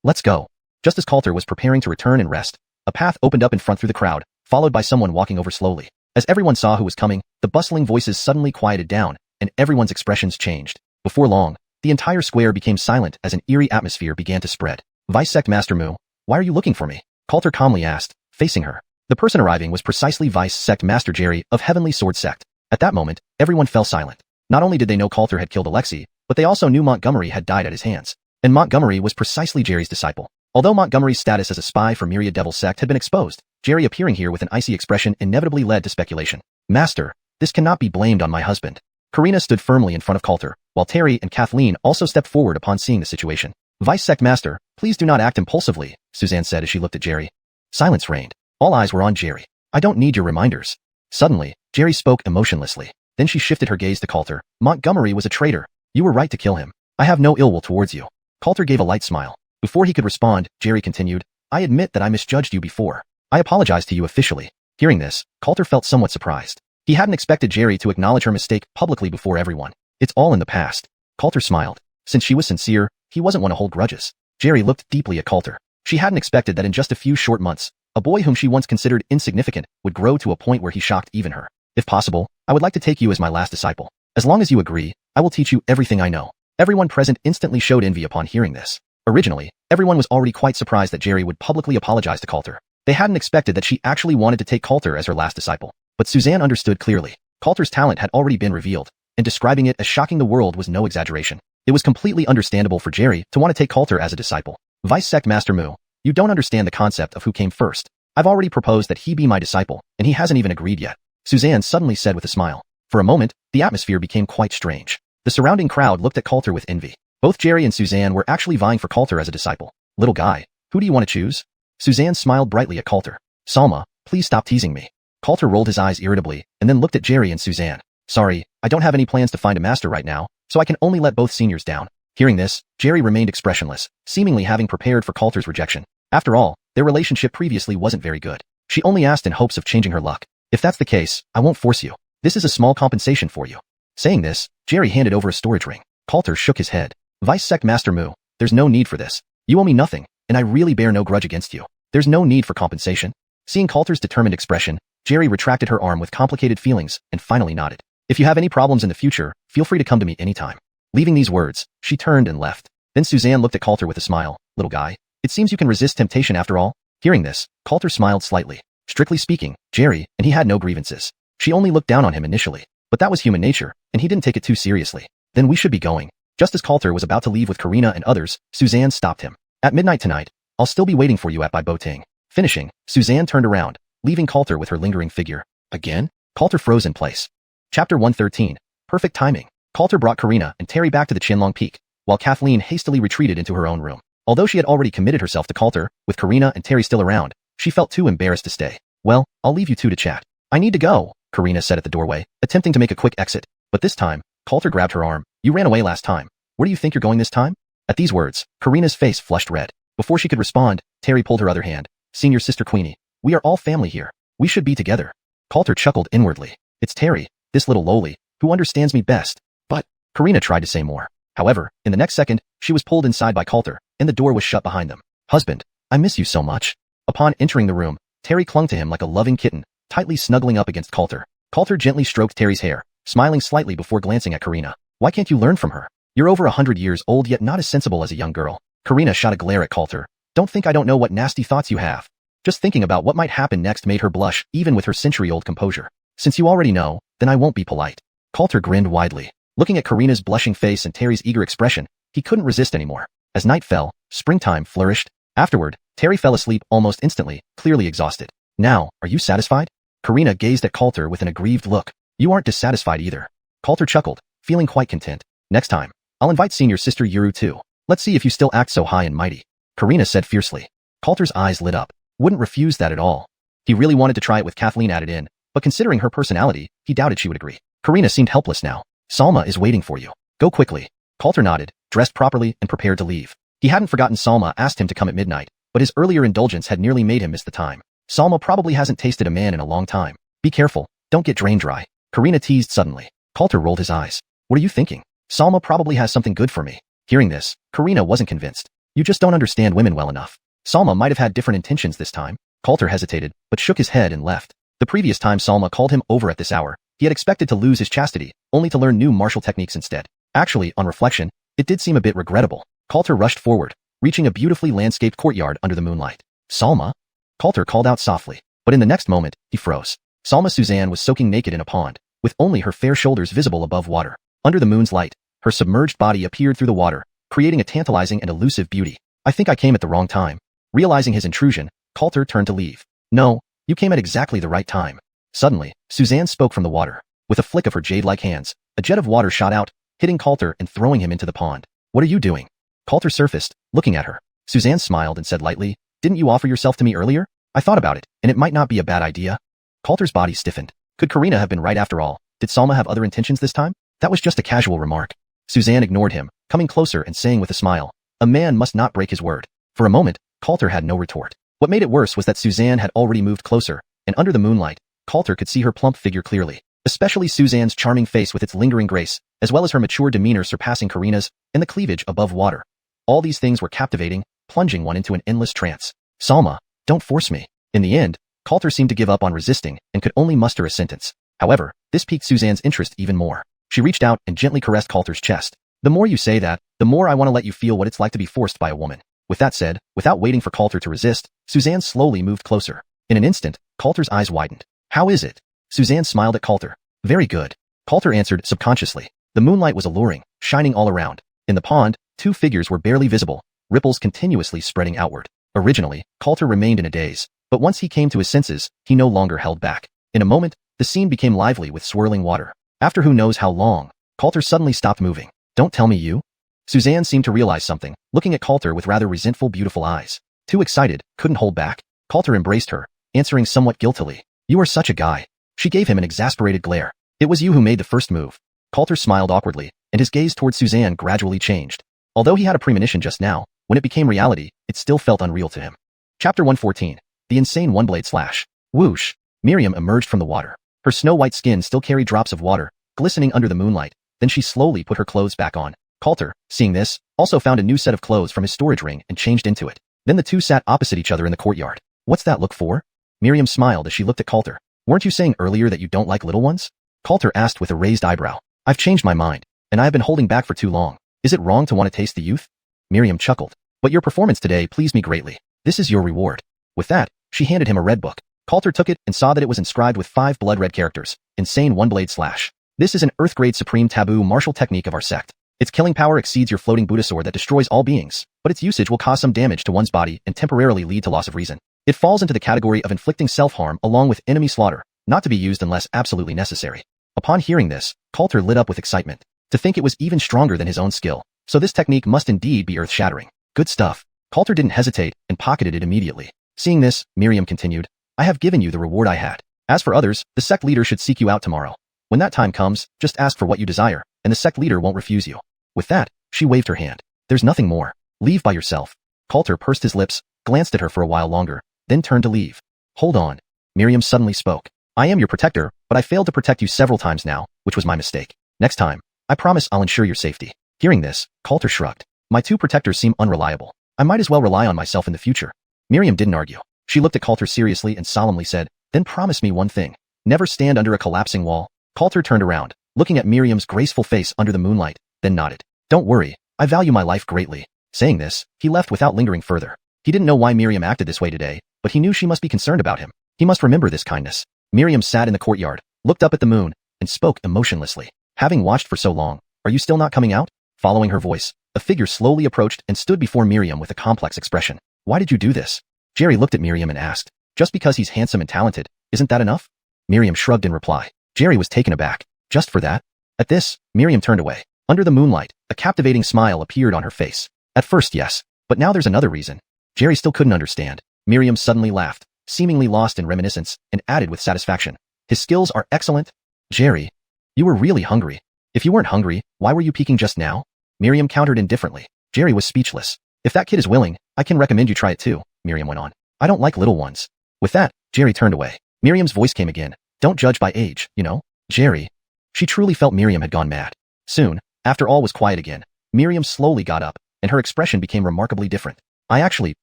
Let's go. Just as Coulter was preparing to return and rest, a path opened up in front through the crowd, followed by someone walking over slowly. As everyone saw who was coming, the bustling voices suddenly quieted down, and everyone's expressions changed. Before long, the entire square became silent as an eerie atmosphere began to spread. Vice Sect Master Mu, why are you looking for me? Coulter calmly asked, facing her. The person arriving was precisely Vice Sect Master Jerry of Heavenly Sword Sect. At that moment, everyone fell silent. Not only did they know Coulter had killed Alexei, but they also knew Montgomery had died at his hands. And Montgomery was precisely Jerry's disciple. Although Montgomery's status as a spy for Myriad Devil Sect had been exposed, Jerry appearing here with an icy expression inevitably led to speculation. Master, this cannot be blamed on my husband. Karina stood firmly in front of Coulter, while Terry and Kathleen also stepped forward upon seeing the situation. Vice Sect Master, please do not act impulsively, Suzanne said as she looked at Jerry. Silence reigned. All eyes were on Jerry. I don't need your reminders. Suddenly, Jerry spoke emotionlessly. Then she shifted her gaze to Coulter. Montgomery was a traitor. You were right to kill him. I have no ill will towards you. Coulter gave a light smile. Before he could respond, Jerry continued, I admit that I misjudged you before. I apologize to you officially. Hearing this, Coulter felt somewhat surprised. He hadn't expected Jerry to acknowledge her mistake publicly before everyone. It's all in the past. Coulter smiled. Since she was sincere, he wasn't one to hold grudges. Jerry looked deeply at Coulter. She hadn't expected that in just a few short months, a boy whom she once considered insignificant would grow to a point where he shocked even her. If possible, I would like to take you as my last disciple. As long as you agree, I will teach you everything I know. Everyone present instantly showed envy upon hearing this. Originally, everyone was already quite surprised that Jerry would publicly apologize to Coulter. They hadn't expected that she actually wanted to take Coulter as her last disciple. But Suzanne understood clearly. Coulter's talent had already been revealed, and describing it as shocking the world was no exaggeration. It was completely understandable for Jerry to want to take Coulter as a disciple. Vice Sect Master Mu, you don't understand the concept of who came first. I've already proposed that he be my disciple, and he hasn't even agreed yet. Suzanne suddenly said with a smile. For a moment, the atmosphere became quite strange. The surrounding crowd looked at Coulter with envy. Both Jerry and Suzanne were actually vying for Coulter as a disciple. Little guy, who do you want to choose? Suzanne smiled brightly at Coulter. Salma, please stop teasing me. Coulter rolled his eyes irritably, and then looked at Jerry and Suzanne. Sorry, I don't have any plans to find a master right now, so I can only let both seniors down. Hearing this, Jerry remained expressionless, seemingly having prepared for Coulter's rejection. After all, their relationship previously wasn't very good. She only asked in hopes of changing her luck. If that's the case, I won't force you. This is a small compensation for you. Saying this, Jerry handed over a storage ring. Coulter shook his head. Vice Sect Master Mu, there's no need for this. You owe me nothing, and I really bear no grudge against you. There's no need for compensation. Seeing Coulter's determined expression, Jerry retracted her arm with complicated feelings and finally nodded. If you have any problems in the future, feel free to come to me anytime. Leaving these words, she turned and left. Then Suzanne looked at Coulter with a smile. Little guy, it seems you can resist temptation after all. Hearing this, Coulter smiled slightly. Strictly speaking, Jerry, and he had no grievances. She only looked down on him initially, but that was human nature, and he didn't take it too seriously. Then we should be going. Just as Coulter was about to leave with Karina and others, Suzanne stopped him. At midnight tonight, I'll still be waiting for you at Boting. Finishing, Suzanne turned around, leaving Coulter with her lingering figure. Again? Coulter froze in place. Chapter 113. Perfect timing. Coulter brought Karina and Terry back to the Qianlong Peak. while Kathleen hastily retreated into her own room. Although she had already committed herself to Coulter, with Karina and Terry still around, she felt too embarrassed to stay. Well, I'll leave you two to chat. I need to go, Karina said at the doorway, attempting to make a quick exit. But this time, Coulter grabbed her arm. You ran away last time. Where do you think you're going this time? At these words, Karina's face flushed red. Before she could respond, Terry pulled her other hand. Senior Sister Queenie, we are all family here. We should be together. Coulter chuckled inwardly. It's Terry, this little lowly, who understands me best. But, Karina tried to say more. However, in the next second, she was pulled inside by Coulter, and the door was shut behind them. Husband, I miss you so much. Upon entering the room, Terry clung to him like a loving kitten, tightly snuggling up against Coulter. Coulter gently stroked Terry's hair, smiling slightly before glancing at Karina. Why can't you learn from her? You're over 100 years old yet not as sensible as a young girl. Karina shot a glare at Coulter. Don't think I don't know what nasty thoughts you have. Just thinking about what might happen next made her blush, even with her century-old composure. Since you already know, then I won't be polite. Coulter grinned widely. Looking at Karina's blushing face and Terry's eager expression, he couldn't resist anymore. As night fell, springtime flourished. Afterward, Terry fell asleep almost instantly, clearly exhausted. Now, are you satisfied? Karina gazed at Coulter with an aggrieved look. You aren't dissatisfied either. Coulter chuckled, feeling quite content. Next time, I'll invite senior sister Yuru too. Let's see if you still act so high and mighty. Karina said fiercely. Coulter's eyes lit up. Wouldn't refuse that at all. He really wanted to try it with Kathleen added in, but considering her personality, he doubted she would agree. Karina seemed helpless now. Salma is waiting for you. Go quickly. Coulter nodded, dressed properly and prepared to leave. He hadn't forgotten Salma asked him to come at midnight, but his earlier indulgence had nearly made him miss the time. Salma probably hasn't tasted a man in a long time. Be careful, don't get drain dry. Karina teased suddenly. Coulter rolled his eyes. What are you thinking? Salma probably has something good for me. Hearing this, Karina wasn't convinced. You just don't understand women well enough. Salma might have had different intentions this time. Coulter hesitated, but shook his head and left. The previous time Salma called him over at this hour, he had expected to lose his chastity, only to learn new martial techniques instead. Actually, on reflection, it did seem a bit regrettable. Coulter rushed forward, reaching a beautifully landscaped courtyard under the moonlight. Salma? Coulter called out softly, but in the next moment, he froze. Salma Suzanne was soaking naked in a pond, with only her fair shoulders visible above water. Under the moon's light, her submerged body appeared through the water, creating a tantalizing and elusive beauty. I think I came at the wrong time. Realizing his intrusion, Coulter turned to leave. No, you came at exactly the right time. Suddenly, Suzanne spoke from the water. With a flick of her jade-like hands, a jet of water shot out, hitting Coulter and throwing him into the pond. What are you doing? Coulter surfaced, looking at her. Suzanne smiled and said lightly, didn't you offer yourself to me earlier? I thought about it, and it might not be a bad idea. Coulter's body stiffened. Could Karina have been right after all? Did Salma have other intentions this time? That was just a casual remark. Suzanne ignored him, coming closer and saying with a smile, a man must not break his word. For a moment, Coulter had no retort. What made it worse was that Suzanne had already moved closer, and under the moonlight, Coulter could see her plump figure clearly, especially Suzanne's charming face with its lingering grace, as well as her mature demeanor surpassing Karina's, and the cleavage above water. All these things were captivating, plunging one into an endless trance. Salma, don't force me. In the end, Coulter seemed to give up on resisting and could only muster a sentence. However, this piqued Suzanne's interest even more. She reached out and gently caressed Coulter's chest. The more you say that, the more I want to let you feel what it's like to be forced by a woman. With that said, without waiting for Coulter to resist, Suzanne slowly moved closer. In an instant, Coulter's eyes widened. How is it? Suzanne smiled at Coulter. Very good. Coulter answered subconsciously. The moonlight was alluring, shining all around. In the pond, two figures were barely visible, ripples continuously spreading outward. Originally, Coulter remained in a daze, but once he came to his senses, he no longer held back. In a moment, the scene became lively with swirling water. After who knows how long, Coulter suddenly stopped moving. Don't tell me you? Suzanne seemed to realize something, looking at Coulter with rather resentful beautiful eyes. Too excited, couldn't hold back. Coulter embraced her, answering somewhat guiltily. You are such a guy. She gave him an exasperated glare. It was you who made the first move. Coulter smiled awkwardly, and his gaze towards Suzanne gradually changed. Although he had a premonition just now, when it became reality, it still felt unreal to him. Chapter 114. The Insane One-Blade Slash. Whoosh! Miriam emerged from the water. Her snow-white skin still carried drops of water, glistening under the moonlight. Then she slowly put her clothes back on. Coulter, seeing this, also found a new set of clothes from his storage ring and changed into it. Then the two sat opposite each other in the courtyard. What's that look for? Miriam smiled as she looked at Coulter. Weren't you saying earlier that you don't like little ones? Coulter asked with a raised eyebrow. I've changed my mind, and I have been holding back for too long. Is it wrong to want to taste the youth? Miriam chuckled. But your performance today pleased me greatly. This is your reward. With that, she handed him a red book. Coulter took it and saw that it was inscribed with 5 blood-red characters. Insane One-Blade Slash. This is an Earth-grade supreme taboo martial technique of our sect. Its killing power exceeds your floating Buddha sword that destroys all beings, but its usage will cause some damage to one's body and temporarily lead to loss of reason. It falls into the category of inflicting self-harm along with enemy slaughter, not to be used unless absolutely necessary. Upon hearing this, Coulter lit up with excitement. To think it was even stronger than his own skill. So this technique must indeed be earth-shattering. Good stuff. Coulter didn't hesitate and pocketed it immediately. Seeing this, Miriam continued, I have given you the reward I had. As for others, the sect leader should seek you out tomorrow. When that time comes, just ask for what you desire, and the sect leader won't refuse you. With that, she waved her hand. There's nothing more. Leave by yourself. Coulter pursed his lips, glanced at her for a while longer, then turned to leave. Hold on. Miriam suddenly spoke. I am your protector, but I failed to protect you several times now, which was my mistake. Next time, I promise I'll ensure your safety. Hearing this, Coulter shrugged. My two protectors seem unreliable. I might as well rely on myself in the future. Miriam didn't argue. She looked at Coulter seriously and solemnly said, then promise me one thing. Never stand under a collapsing wall. Coulter turned around, looking at Miriam's graceful face under the moonlight, then nodded. Don't worry, I value my life greatly. Saying this, he left without lingering further. He didn't know why Miriam acted this way today, but he knew she must be concerned about him. He must remember this kindness. Miriam sat in the courtyard, looked up at the moon, and spoke emotionlessly. Having watched for so long, are you still not coming out? Following her voice, a figure slowly approached and stood before Miriam with a complex expression. Why did you do this? Jerry looked at Miriam and asked, just because he's handsome and talented, isn't that enough? Miriam shrugged in reply. Jerry was taken aback. Just for that? At this, Miriam turned away. Under the moonlight, a captivating smile appeared on her face. At first, yes, but now there's another reason. Jerry still couldn't understand. Miriam suddenly laughed, seemingly lost in reminiscence, and added with satisfaction. His skills are excellent. Jerry, you were really hungry. If you weren't hungry, why were you peeking just now? Miriam countered indifferently. Jerry was speechless. If that kid is willing, I can recommend you try it too, Miriam went on. I don't like little ones. With that, Jerry turned away. Miriam's voice came again. Don't judge by age, you know? Jerry. She truly felt Miriam had gone mad. Soon, after all was quiet again, Miriam slowly got up, and her expression became remarkably different. I actually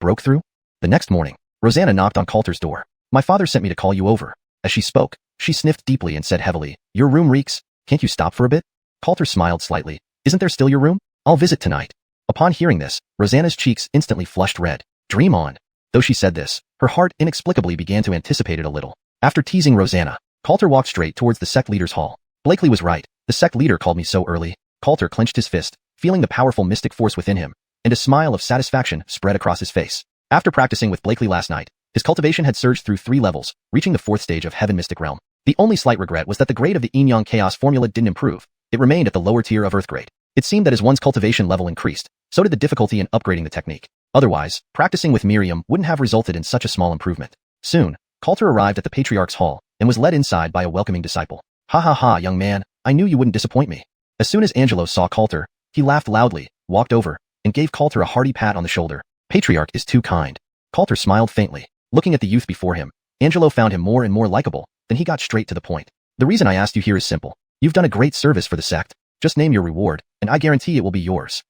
broke through? The next morning, Rosanna knocked on Coulter's door. My father sent me to call you over. As she spoke, she sniffed deeply and said heavily, your room reeks. Can't you stop for a bit? Coulter smiled slightly. Isn't there still your room? I'll visit tonight. Upon hearing this, Rosanna's cheeks instantly flushed red. Dream on. Though she said this, her heart inexplicably began to anticipate it a little. After teasing Rosanna, Coulter walked straight towards the sect leader's hall. Blakely was right. The sect leader called me so early. Coulter clenched his fist, feeling the powerful mystic force within him, and a smile of satisfaction spread across his face. After practicing with Blakely last night, his cultivation had surged through 3 levels, reaching the 4th stage of Heaven Mystic Realm. The only slight regret was that the grade of the yin-yang chaos formula didn't improve. It remained at the lower tier of Earth grade. It seemed that as one's cultivation level increased, so did the difficulty in upgrading the technique. Otherwise, practicing with Miriam wouldn't have resulted in such a small improvement. Soon, Coulter arrived at the Patriarch's hall and was led inside by a welcoming disciple. Ha ha ha, young man, I knew you wouldn't disappoint me. As soon as Angelo saw Coulter, he laughed loudly, walked over, and gave Coulter a hearty pat on the shoulder. Patriarch is too kind. Coulter smiled faintly. Looking at the youth before him, Angelo found him more and more likable, then he got straight to the point. The reason I asked you here is simple. You've done a great service for the sect. Just name your reward, and I guarantee it will be yours.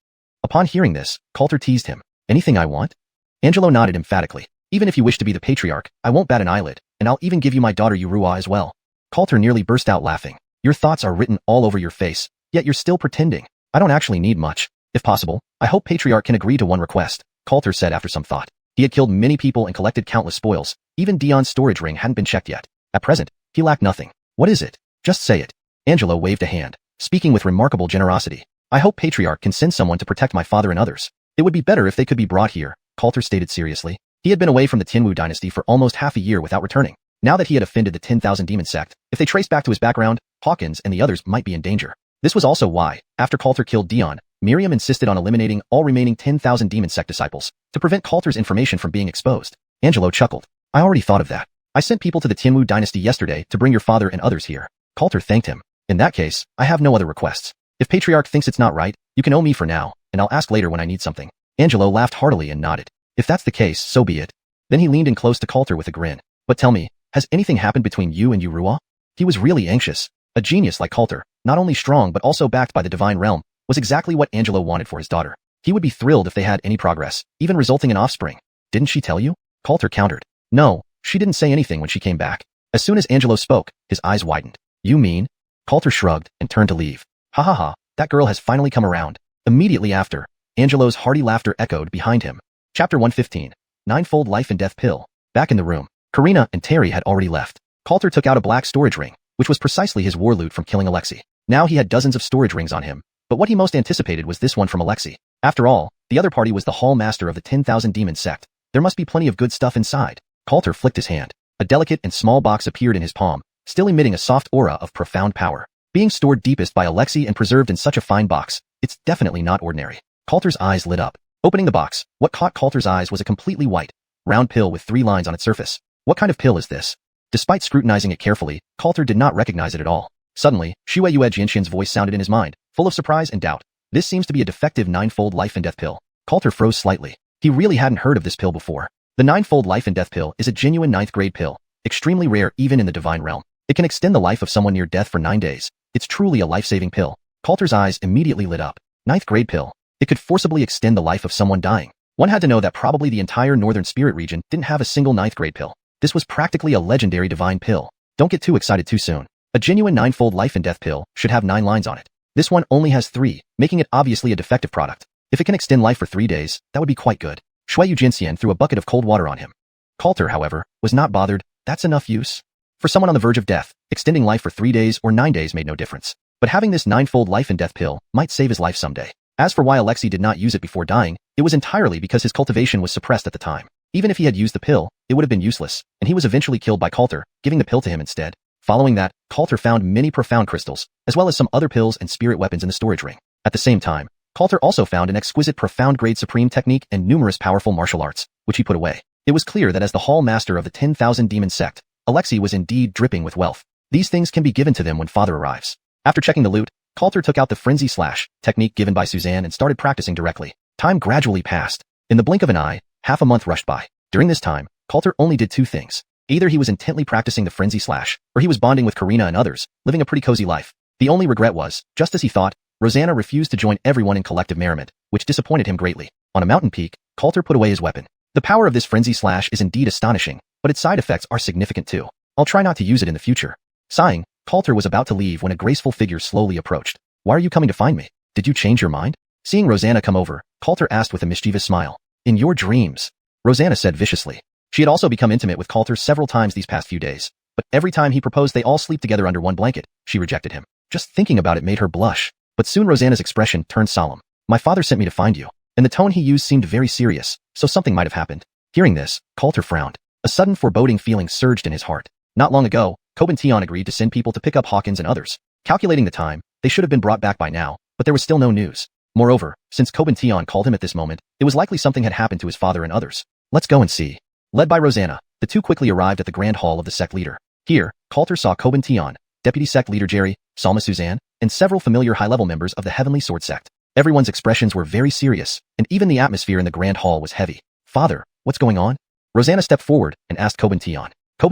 Upon hearing this, Coulter teased him. Anything I want? Angelo nodded emphatically. Even if you wish to be the Patriarch, I won't bat an eyelid, and I'll even give you my daughter Urua as well. Coulter nearly burst out laughing. Your thoughts are written all over your face, yet you're still pretending. I don't actually need much. If possible, I hope Patriarch can agree to one request, Coulter said after some thought. He had killed many people and collected countless spoils. Even Dion's storage ring hadn't been checked yet. At present, he lacked nothing. What is it? Just say it. Angelo waved a hand, speaking with remarkable generosity. I hope Patriarch can send someone to protect my father and others. It would be better if they could be brought here, Coulter stated seriously. He had been away from the Tianwu dynasty for almost half a year without returning. Now that he had offended the 10,000 demon sect, if they traced back to his background, Hawkins and the others might be in danger. This was also why, after Coulter killed Dion, Miriam insisted on eliminating all remaining 10,000 demon sect disciples, to prevent Coulter's information from being exposed. Angelo chuckled. I already thought of that. I sent people to the Tianwu dynasty yesterday to bring your father and others here. Coulter thanked him. In that case, I have no other requests. If Patriarch thinks it's not right, you can owe me for now, and I'll ask later when I need something. Angelo laughed heartily and nodded. If that's the case, so be it. Then he leaned in close to Coulter with a grin. But tell me, has anything happened between you and Urua? He was really anxious. A genius like Coulter, not only strong but also backed by the divine realm, was exactly what Angelo wanted for his daughter. He would be thrilled if they had any progress, even resulting in offspring. Didn't she tell you? Coulter countered. No, she didn't say anything when she came back. As soon as Angelo spoke, his eyes widened. You mean? Coulter shrugged and turned to leave. Ha ha ha, that girl has finally come around. Immediately after, Angelo's hearty laughter echoed behind him. Chapter 115. Ninefold Life and Death Pill. Back in the room, Karina and Terry had already left. Coulter took out a black storage ring, which was precisely his war loot from killing Alexei. Now he had dozens of storage rings on him, but what he most anticipated was this one from Alexei. After all, the other party was the hall master of the 10,000 demon sect. There must be plenty of good stuff inside. Coulter flicked his hand. A delicate and small box appeared in his palm, still emitting a soft aura of profound power. Being stored deepest by Alexei and preserved in such a fine box, It's definitely not ordinary. Coulter's eyes lit up. Opening the box, what caught Coulter's eyes was a completely white, round pill with 3 lines on its surface. What kind of pill is this? Despite scrutinizing it carefully, Coulter did not recognize it at all. Suddenly, xiuxian's voice sounded in his mind, full of surprise and doubt. This seems to be a defective 9-fold life and death pill. Coulter froze slightly. He really hadn't heard of this pill before. The 9-fold life and death pill is a genuine 9th grade pill, extremely rare even in the divine realm. It can extend the life of someone near death for 9 days. It's truly a life-saving pill. Coulter's eyes immediately lit up. 9th grade pill. It could forcibly extend the life of someone dying. One had to know that probably the entire northern spirit region didn't have a single 9th grade pill. This was practically a legendary divine pill. Don't get too excited too soon. A genuine 9-fold life and death pill should have 9 lines on it. This one only has 3, making it obviously a defective product. If it can extend life for 3 days, that would be quite good. Xiuxian threw a bucket of cold water on him. Coulter, however, was not bothered. That's enough use. For someone on the verge of death, extending life for 3 days or 9 days made no difference. But having this 9-fold life and death pill might save his life someday. As for why Alexei did not use it before dying, it was entirely because his cultivation was suppressed at the time. Even if he had used the pill, it would have been useless, and he was eventually killed by Coulter, giving the pill to him instead. Following that, Coulter found many profound crystals, as well as some other pills and spirit weapons in the storage ring. At the same time, Coulter also found an exquisite profound grade supreme technique and numerous powerful martial arts, which he put away. It was clear that as the hall master of the 10,000 demon sect, Alexei was indeed dripping with wealth. These things can be given to them when father arrives. After checking the loot, Coulter took out the frenzy slash technique given by Suzanne and started practicing directly. Time gradually passed. In the blink of an eye, half a month rushed by. During this time, Coulter only did 2 things. Either he was intently practicing the frenzy slash, or he was bonding with Karina and others, living a pretty cozy life. The only regret was, just as he thought, Rosanna refused to join everyone in collective merriment, which disappointed him greatly. On a mountain peak, Coulter put away his weapon. The power of this frenzy slash is indeed astonishing, but its side effects are significant too. I'll try not to use it in the future. Sighing, Coulter was about to leave when a graceful figure slowly approached. Why are you coming to find me? Did you change your mind? Seeing Rosanna come over, Coulter asked with a mischievous smile. In your dreams, Rosanna said viciously. She had also become intimate with Coulter several times these past few days, but every time he proposed they all sleep together under one blanket, she rejected him. Just thinking about it made her blush. But soon Rosanna's expression turned solemn. My father sent me to find you, and the tone he used seemed very serious, so something might have happened. Hearing this, Coulter frowned. A sudden foreboding feeling surged in his heart. Not long ago, Tion agreed to send people to pick up Hawkins and others. Calculating the time, they should have been brought back by now, but there was still no news. Moreover, since Tion called him at this moment, it was likely something had happened to his father and others. Let's go and see. Led by Rosanna, the two quickly arrived at the grand hall of the sect leader. Here, Coulter saw Tion, deputy sect leader Jerry, Salma Suzanne, and several familiar high-level members of the Heavenly Sword sect. Everyone's expressions were very serious, and even the atmosphere in the grand hall was heavy. Father, what's going on? Rosanna stepped forward and asked Tion.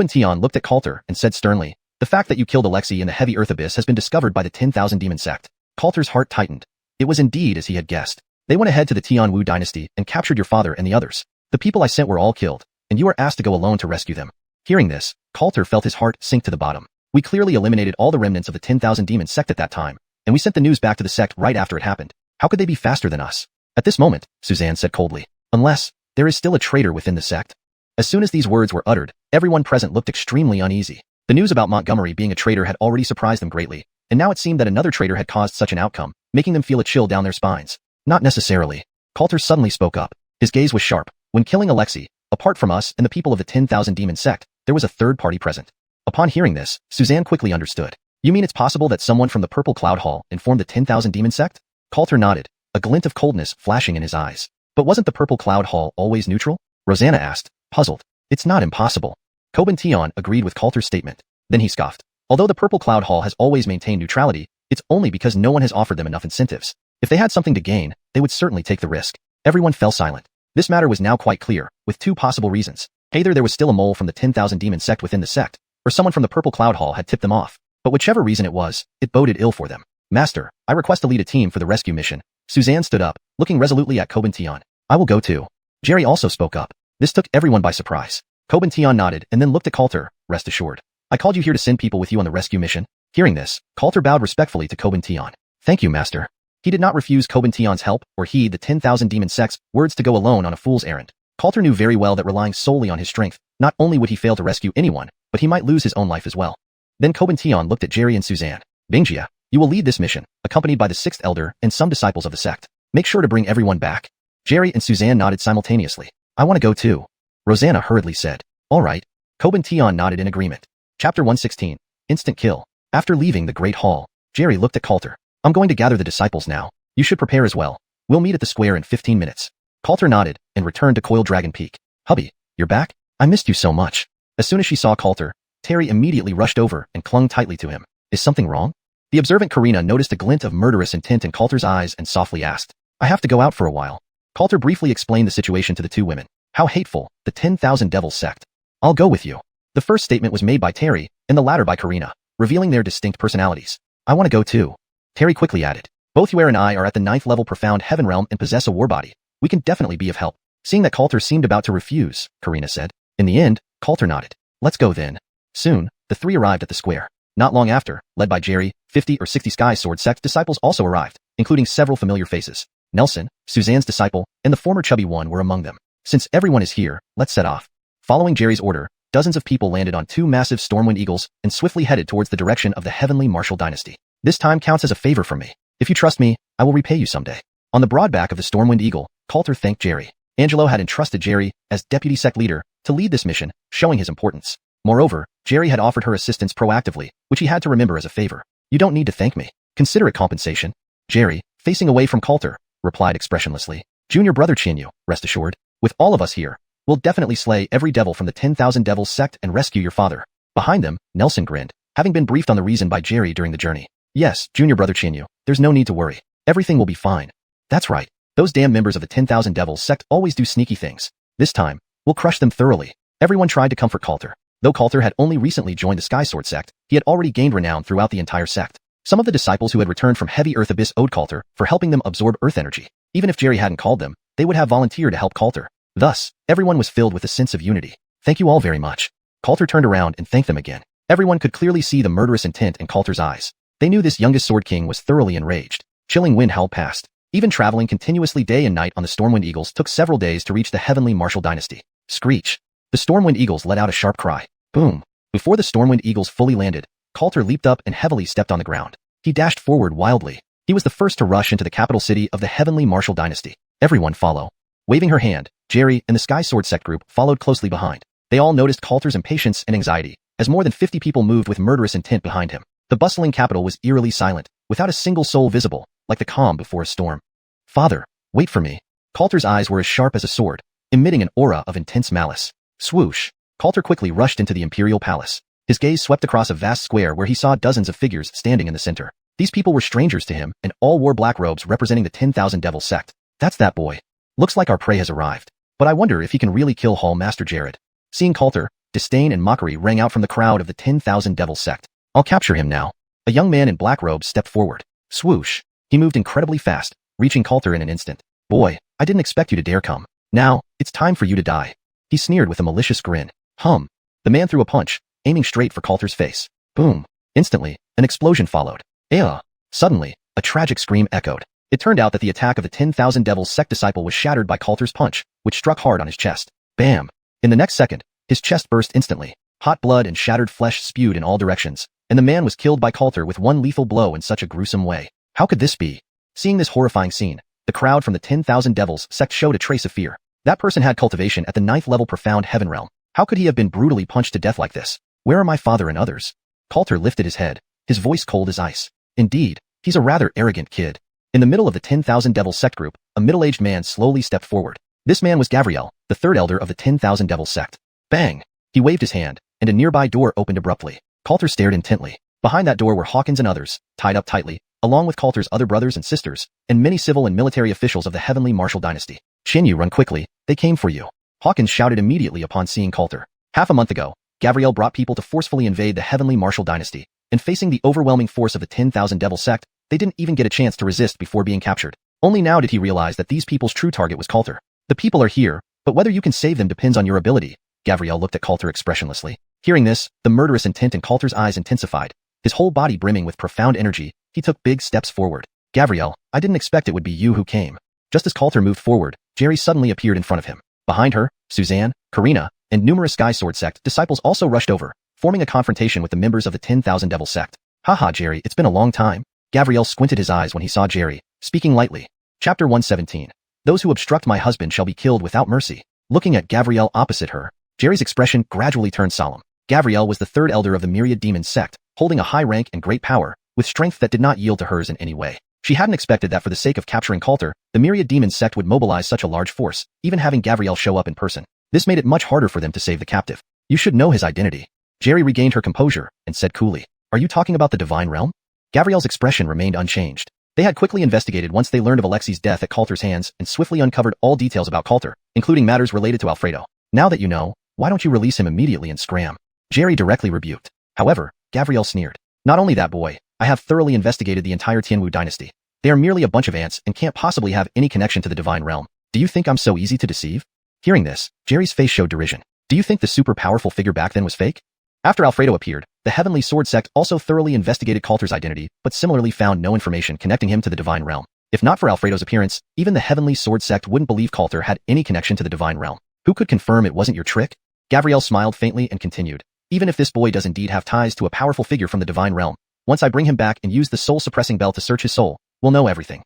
Tion looked at Coulter and said sternly, the fact that you killed Alexei in the heavy earth abyss has been discovered by the 10,000 demon sect. Coulter's heart tightened. It was indeed as he had guessed. They went ahead to the Tianwu dynasty and captured your father and the others. The people I sent were all killed, and you were asked to go alone to rescue them. Hearing this, Coulter felt his heart sink to the bottom. We clearly eliminated all the remnants of the 10,000 demon sect at that time, and we sent the news back to the sect right after it happened. How could they be faster than us? At this moment, Suzanne said coldly, unless there is still a traitor within the sect. As soon as these words were uttered, everyone present looked extremely uneasy. The news about Montgomery being a traitor had already surprised them greatly, and now it seemed that another traitor had caused such an outcome, making them feel a chill down their spines. Not necessarily. Coulter suddenly spoke up. His gaze was sharp. When killing Alexei, apart from us and the people of the 10,000 demon sect, there was a third party present. Upon hearing this, Suzanne quickly understood. You mean it's possible that someone from the Purple Cloud Hall informed the 10,000 demon sect? Coulter nodded, a glint of coldness flashing in his eyes. But wasn't the Purple Cloud Hall always neutral? Rosanna asked, puzzled. It's not impossible. Tion agreed with Coulter's statement. Then he scoffed. Although the Purple Cloud Hall has always maintained neutrality, it's only because no one has offered them enough incentives. If they had something to gain, they would certainly take the risk. Everyone fell silent. This matter was now quite clear, with 2 possible reasons. Either there was still a mole from the 10,000 demon sect within the sect, or someone from the Purple Cloud Hall had tipped them off. But whichever reason it was, it boded ill for them. Master, I request to lead a team for the rescue mission. Suzanne stood up, looking resolutely at Tion. I will go too. Jerry also spoke up. This took everyone by surprise. Tion nodded and then looked at Coulter, rest assured. I called you here to send people with you on the rescue mission. Hearing this, Coulter bowed respectfully to Tion. Thank you, Master. He did not refuse Tion's help or heed the 10,000 demon sect's words to go alone on a fool's errand. Coulter knew very well that relying solely on his strength, not only would he fail to rescue anyone, but he might lose his own life as well. Then Tion looked at Jerry and Suzanne. Bingjia, you will lead this mission, accompanied by the 6th elder and some disciples of the sect. Make sure to bring everyone back. Jerry and Suzanne nodded simultaneously. I want to go too. Rosanna hurriedly said. All right. Tion nodded in agreement. Chapter 116. Instant kill. After leaving the Great Hall, Jerry looked at Coulter. I'm going to gather the disciples now. You should prepare as well. We'll meet at the square in 15 minutes. Coulter nodded and returned to Coil Dragon Peak. Hubby, you're back? I missed you so much. As soon as she saw Coulter, Terry immediately rushed over and clung tightly to him. Is something wrong? The observant Karina noticed a glint of murderous intent in Coulter's eyes and softly asked, I have to go out for a while. Coulter briefly explained the situation to the two women. How hateful, the 10,000 Devils sect. I'll go with you. The first statement was made by Terry, and the latter by Karina, revealing their distinct personalities. I want to go too. Terry quickly added. Both you and I are at the 9th level Profound Heaven Realm and possess a war body. We can definitely be of help. Seeing that Coulter seemed about to refuse, Karina said. In the end, Coulter nodded. Let's go then. Soon, the three arrived at the square. Not long after, led by Jerry, 50 or 60 Sky Sword sect disciples also arrived, including several familiar faces. Nelson, Suzanne's disciple, and the former chubby one were among them. Since everyone is here, let's set off. Following Jerry's order, dozens of people landed on two massive Stormwind Eagles and swiftly headed towards the direction of the Heavenly Martial Dynasty. This time counts as a favor from me. If you trust me, I will repay you someday. On the broad back of the Stormwind Eagle, Coulter thanked Jerry. Angelo had entrusted Jerry, as deputy sect leader, to lead this mission, showing his importance. Moreover, Jerry had offered her assistance proactively, which he had to remember as a favor. You don't need to thank me. Consider it compensation. Jerry, facing away from Coulter, replied expressionlessly. Junior brother Chinyu, rest assured. With all of us here, we'll definitely slay every devil from the 10,000 Devils sect and rescue your father. Behind them, Nelson grinned, having been briefed on the reason by Jerry during the journey. Yes, junior brother Chinyu, there's no need to worry. Everything will be fine. That's right. Those damn members of the 10,000 Devils sect always do sneaky things. This time, we'll crush them thoroughly. Everyone tried to comfort Coulter. Though Coulter had only recently joined the Sky Sword sect, he had already gained renown throughout the entire sect. Some of the disciples who had returned from Heavy Earth Abyss owed Coulter for helping them absorb earth energy. Even if Jerry hadn't called them, they would have volunteered to help Coulter. Thus, everyone was filled with a sense of unity. Thank you all very much. Coulter turned around and thanked them again. Everyone could clearly see the murderous intent in Coulter's eyes. They knew this youngest Sword King was thoroughly enraged. Chilling wind howled past. Even traveling continuously day and night on the Stormwind Eagles took several days to reach the Heavenly Martial Dynasty. Screech. The Stormwind Eagles let out a sharp cry. Boom. Before the Stormwind Eagles fully landed, Coulter leaped up and heavily stepped on the ground. He dashed forward wildly. He was the first to rush into the capital city of the Heavenly Martial Dynasty. Everyone follow. Waving her hand, Jerry and the Sky Sword sect group followed closely behind. They all noticed Coulter's impatience and anxiety, as more than 50 people moved with murderous intent behind him. The bustling capital was eerily silent, without a single soul visible, like the calm before a storm. Father, wait for me. Coulter's eyes were as sharp as a sword, emitting an aura of intense malice. Swoosh. Coulter quickly rushed into the Imperial Palace. His gaze swept across a vast square where he saw dozens of figures standing in the center. These people were strangers to him, and all wore black robes representing the 10,000 Devil sect. That's that boy. Looks like our prey has arrived. But I wonder if he can really kill Hall Master Jared. Seeing Coulter, disdain and mockery rang out from the crowd of the 10,000 Devil sect. I'll capture him now. A young man in black robes stepped forward. Swoosh. He moved incredibly fast, reaching Coulter in an instant. Boy, I didn't expect you to dare come. Now, it's time for you to die. He sneered with a malicious grin. Hum. The man threw a punch, aiming straight for Coulter's face. Boom. Instantly, an explosion followed. Suddenly, a tragic scream echoed. It turned out that the attack of the 10,000 Devils sect disciple was shattered by Coulter's punch, which struck hard on his chest. Bam. In the next second, his chest burst instantly. Hot blood and shattered flesh spewed in all directions, and the man was killed by Coulter with one lethal blow in such a gruesome way. How could this be? Seeing this horrifying scene, the crowd from the 10,000 Devils sect showed a trace of fear. That person had cultivation at the 9th level Profound Heaven Realm. How could he have been brutally punched to death like this? Where are my father and others? Coulter lifted his head, his voice cold as ice. Indeed, he's a rather arrogant kid. In the middle of the 10,000 Devil sect group, a middle-aged man slowly stepped forward. This man was Gavriel, the third elder of the 10,000 Devil sect. Bang! He waved his hand, and a nearby door opened abruptly. Coulter stared intently. Behind that door were Hawkins and others, tied up tightly, along with Coulter's other brothers and sisters, and many civil and military officials of the Heavenly Martial Dynasty. Chinyu, run quickly, they came for you. Hawkins shouted immediately upon seeing Coulter. Half a month ago, Gavriel brought people to forcefully invade the Heavenly Martial Dynasty, and facing the overwhelming force of the 10,000 Devil sect, they didn't even get a chance to resist before being captured. Only now did he realize that these people's true target was Coulter. The people are here, but whether you can save them depends on your ability. Gavriel looked at Coulter expressionlessly. Hearing this, the murderous intent in Coulter's eyes intensified. His whole body brimming with profound energy, he took big steps forward. Gavriel, I didn't expect it would be you who came. Just as Coulter moved forward, Jerry suddenly appeared in front of him. Behind her, Suzanne, Karina, and numerous Sky Sword sect disciples also rushed over, forming a confrontation with the members of the 10,000 Devil sect. Haha, Jerry, it's been a long time. Gavriel squinted his eyes when he saw Jerry, speaking lightly. Chapter 117. Those who obstruct my husband shall be killed without mercy. Looking at Gavriel opposite her, Jerry's expression gradually turned solemn. Gavriel was the third elder of the Myriad Demon sect, holding a high rank and great power, with strength that did not yield to hers in any way. She hadn't expected that for the sake of capturing Coulter, the Myriad Demons sect would mobilize such a large force, even having Gavriel show up in person. This made it much harder for them to save the captive. You should know his identity. Jerry regained her composure and said coolly, "Are you talking about the Divine Realm?" Gavriel's expression remained unchanged. They had quickly investigated once they learned of Alexi's death at Coulter's hands and swiftly uncovered all details about Coulter, including matters related to Alfredo. Now that you know, why don't you release him immediately and scram? Jerry directly rebuked. However, Gavriel sneered. Not only that, boy, I have thoroughly investigated the entire Tianwu dynasty. They are merely a bunch of ants and can't possibly have any connection to the Divine Realm. Do you think I'm so easy to deceive? Hearing this, Jerry's face showed derision. Do you think the super powerful figure back then was fake? After Alfredo appeared, the Heavenly Sword sect also thoroughly investigated Coulter's identity, but similarly found no information connecting him to the Divine Realm. If not for Alfredo's appearance, even the Heavenly Sword sect wouldn't believe Coulter had any connection to the Divine Realm. Who could confirm it wasn't your trick? Gavriel smiled faintly and continued. Even if this boy does indeed have ties to a powerful figure from the Divine Realm, once I bring him back and use the soul-suppressing bell to search his soul, we'll know everything.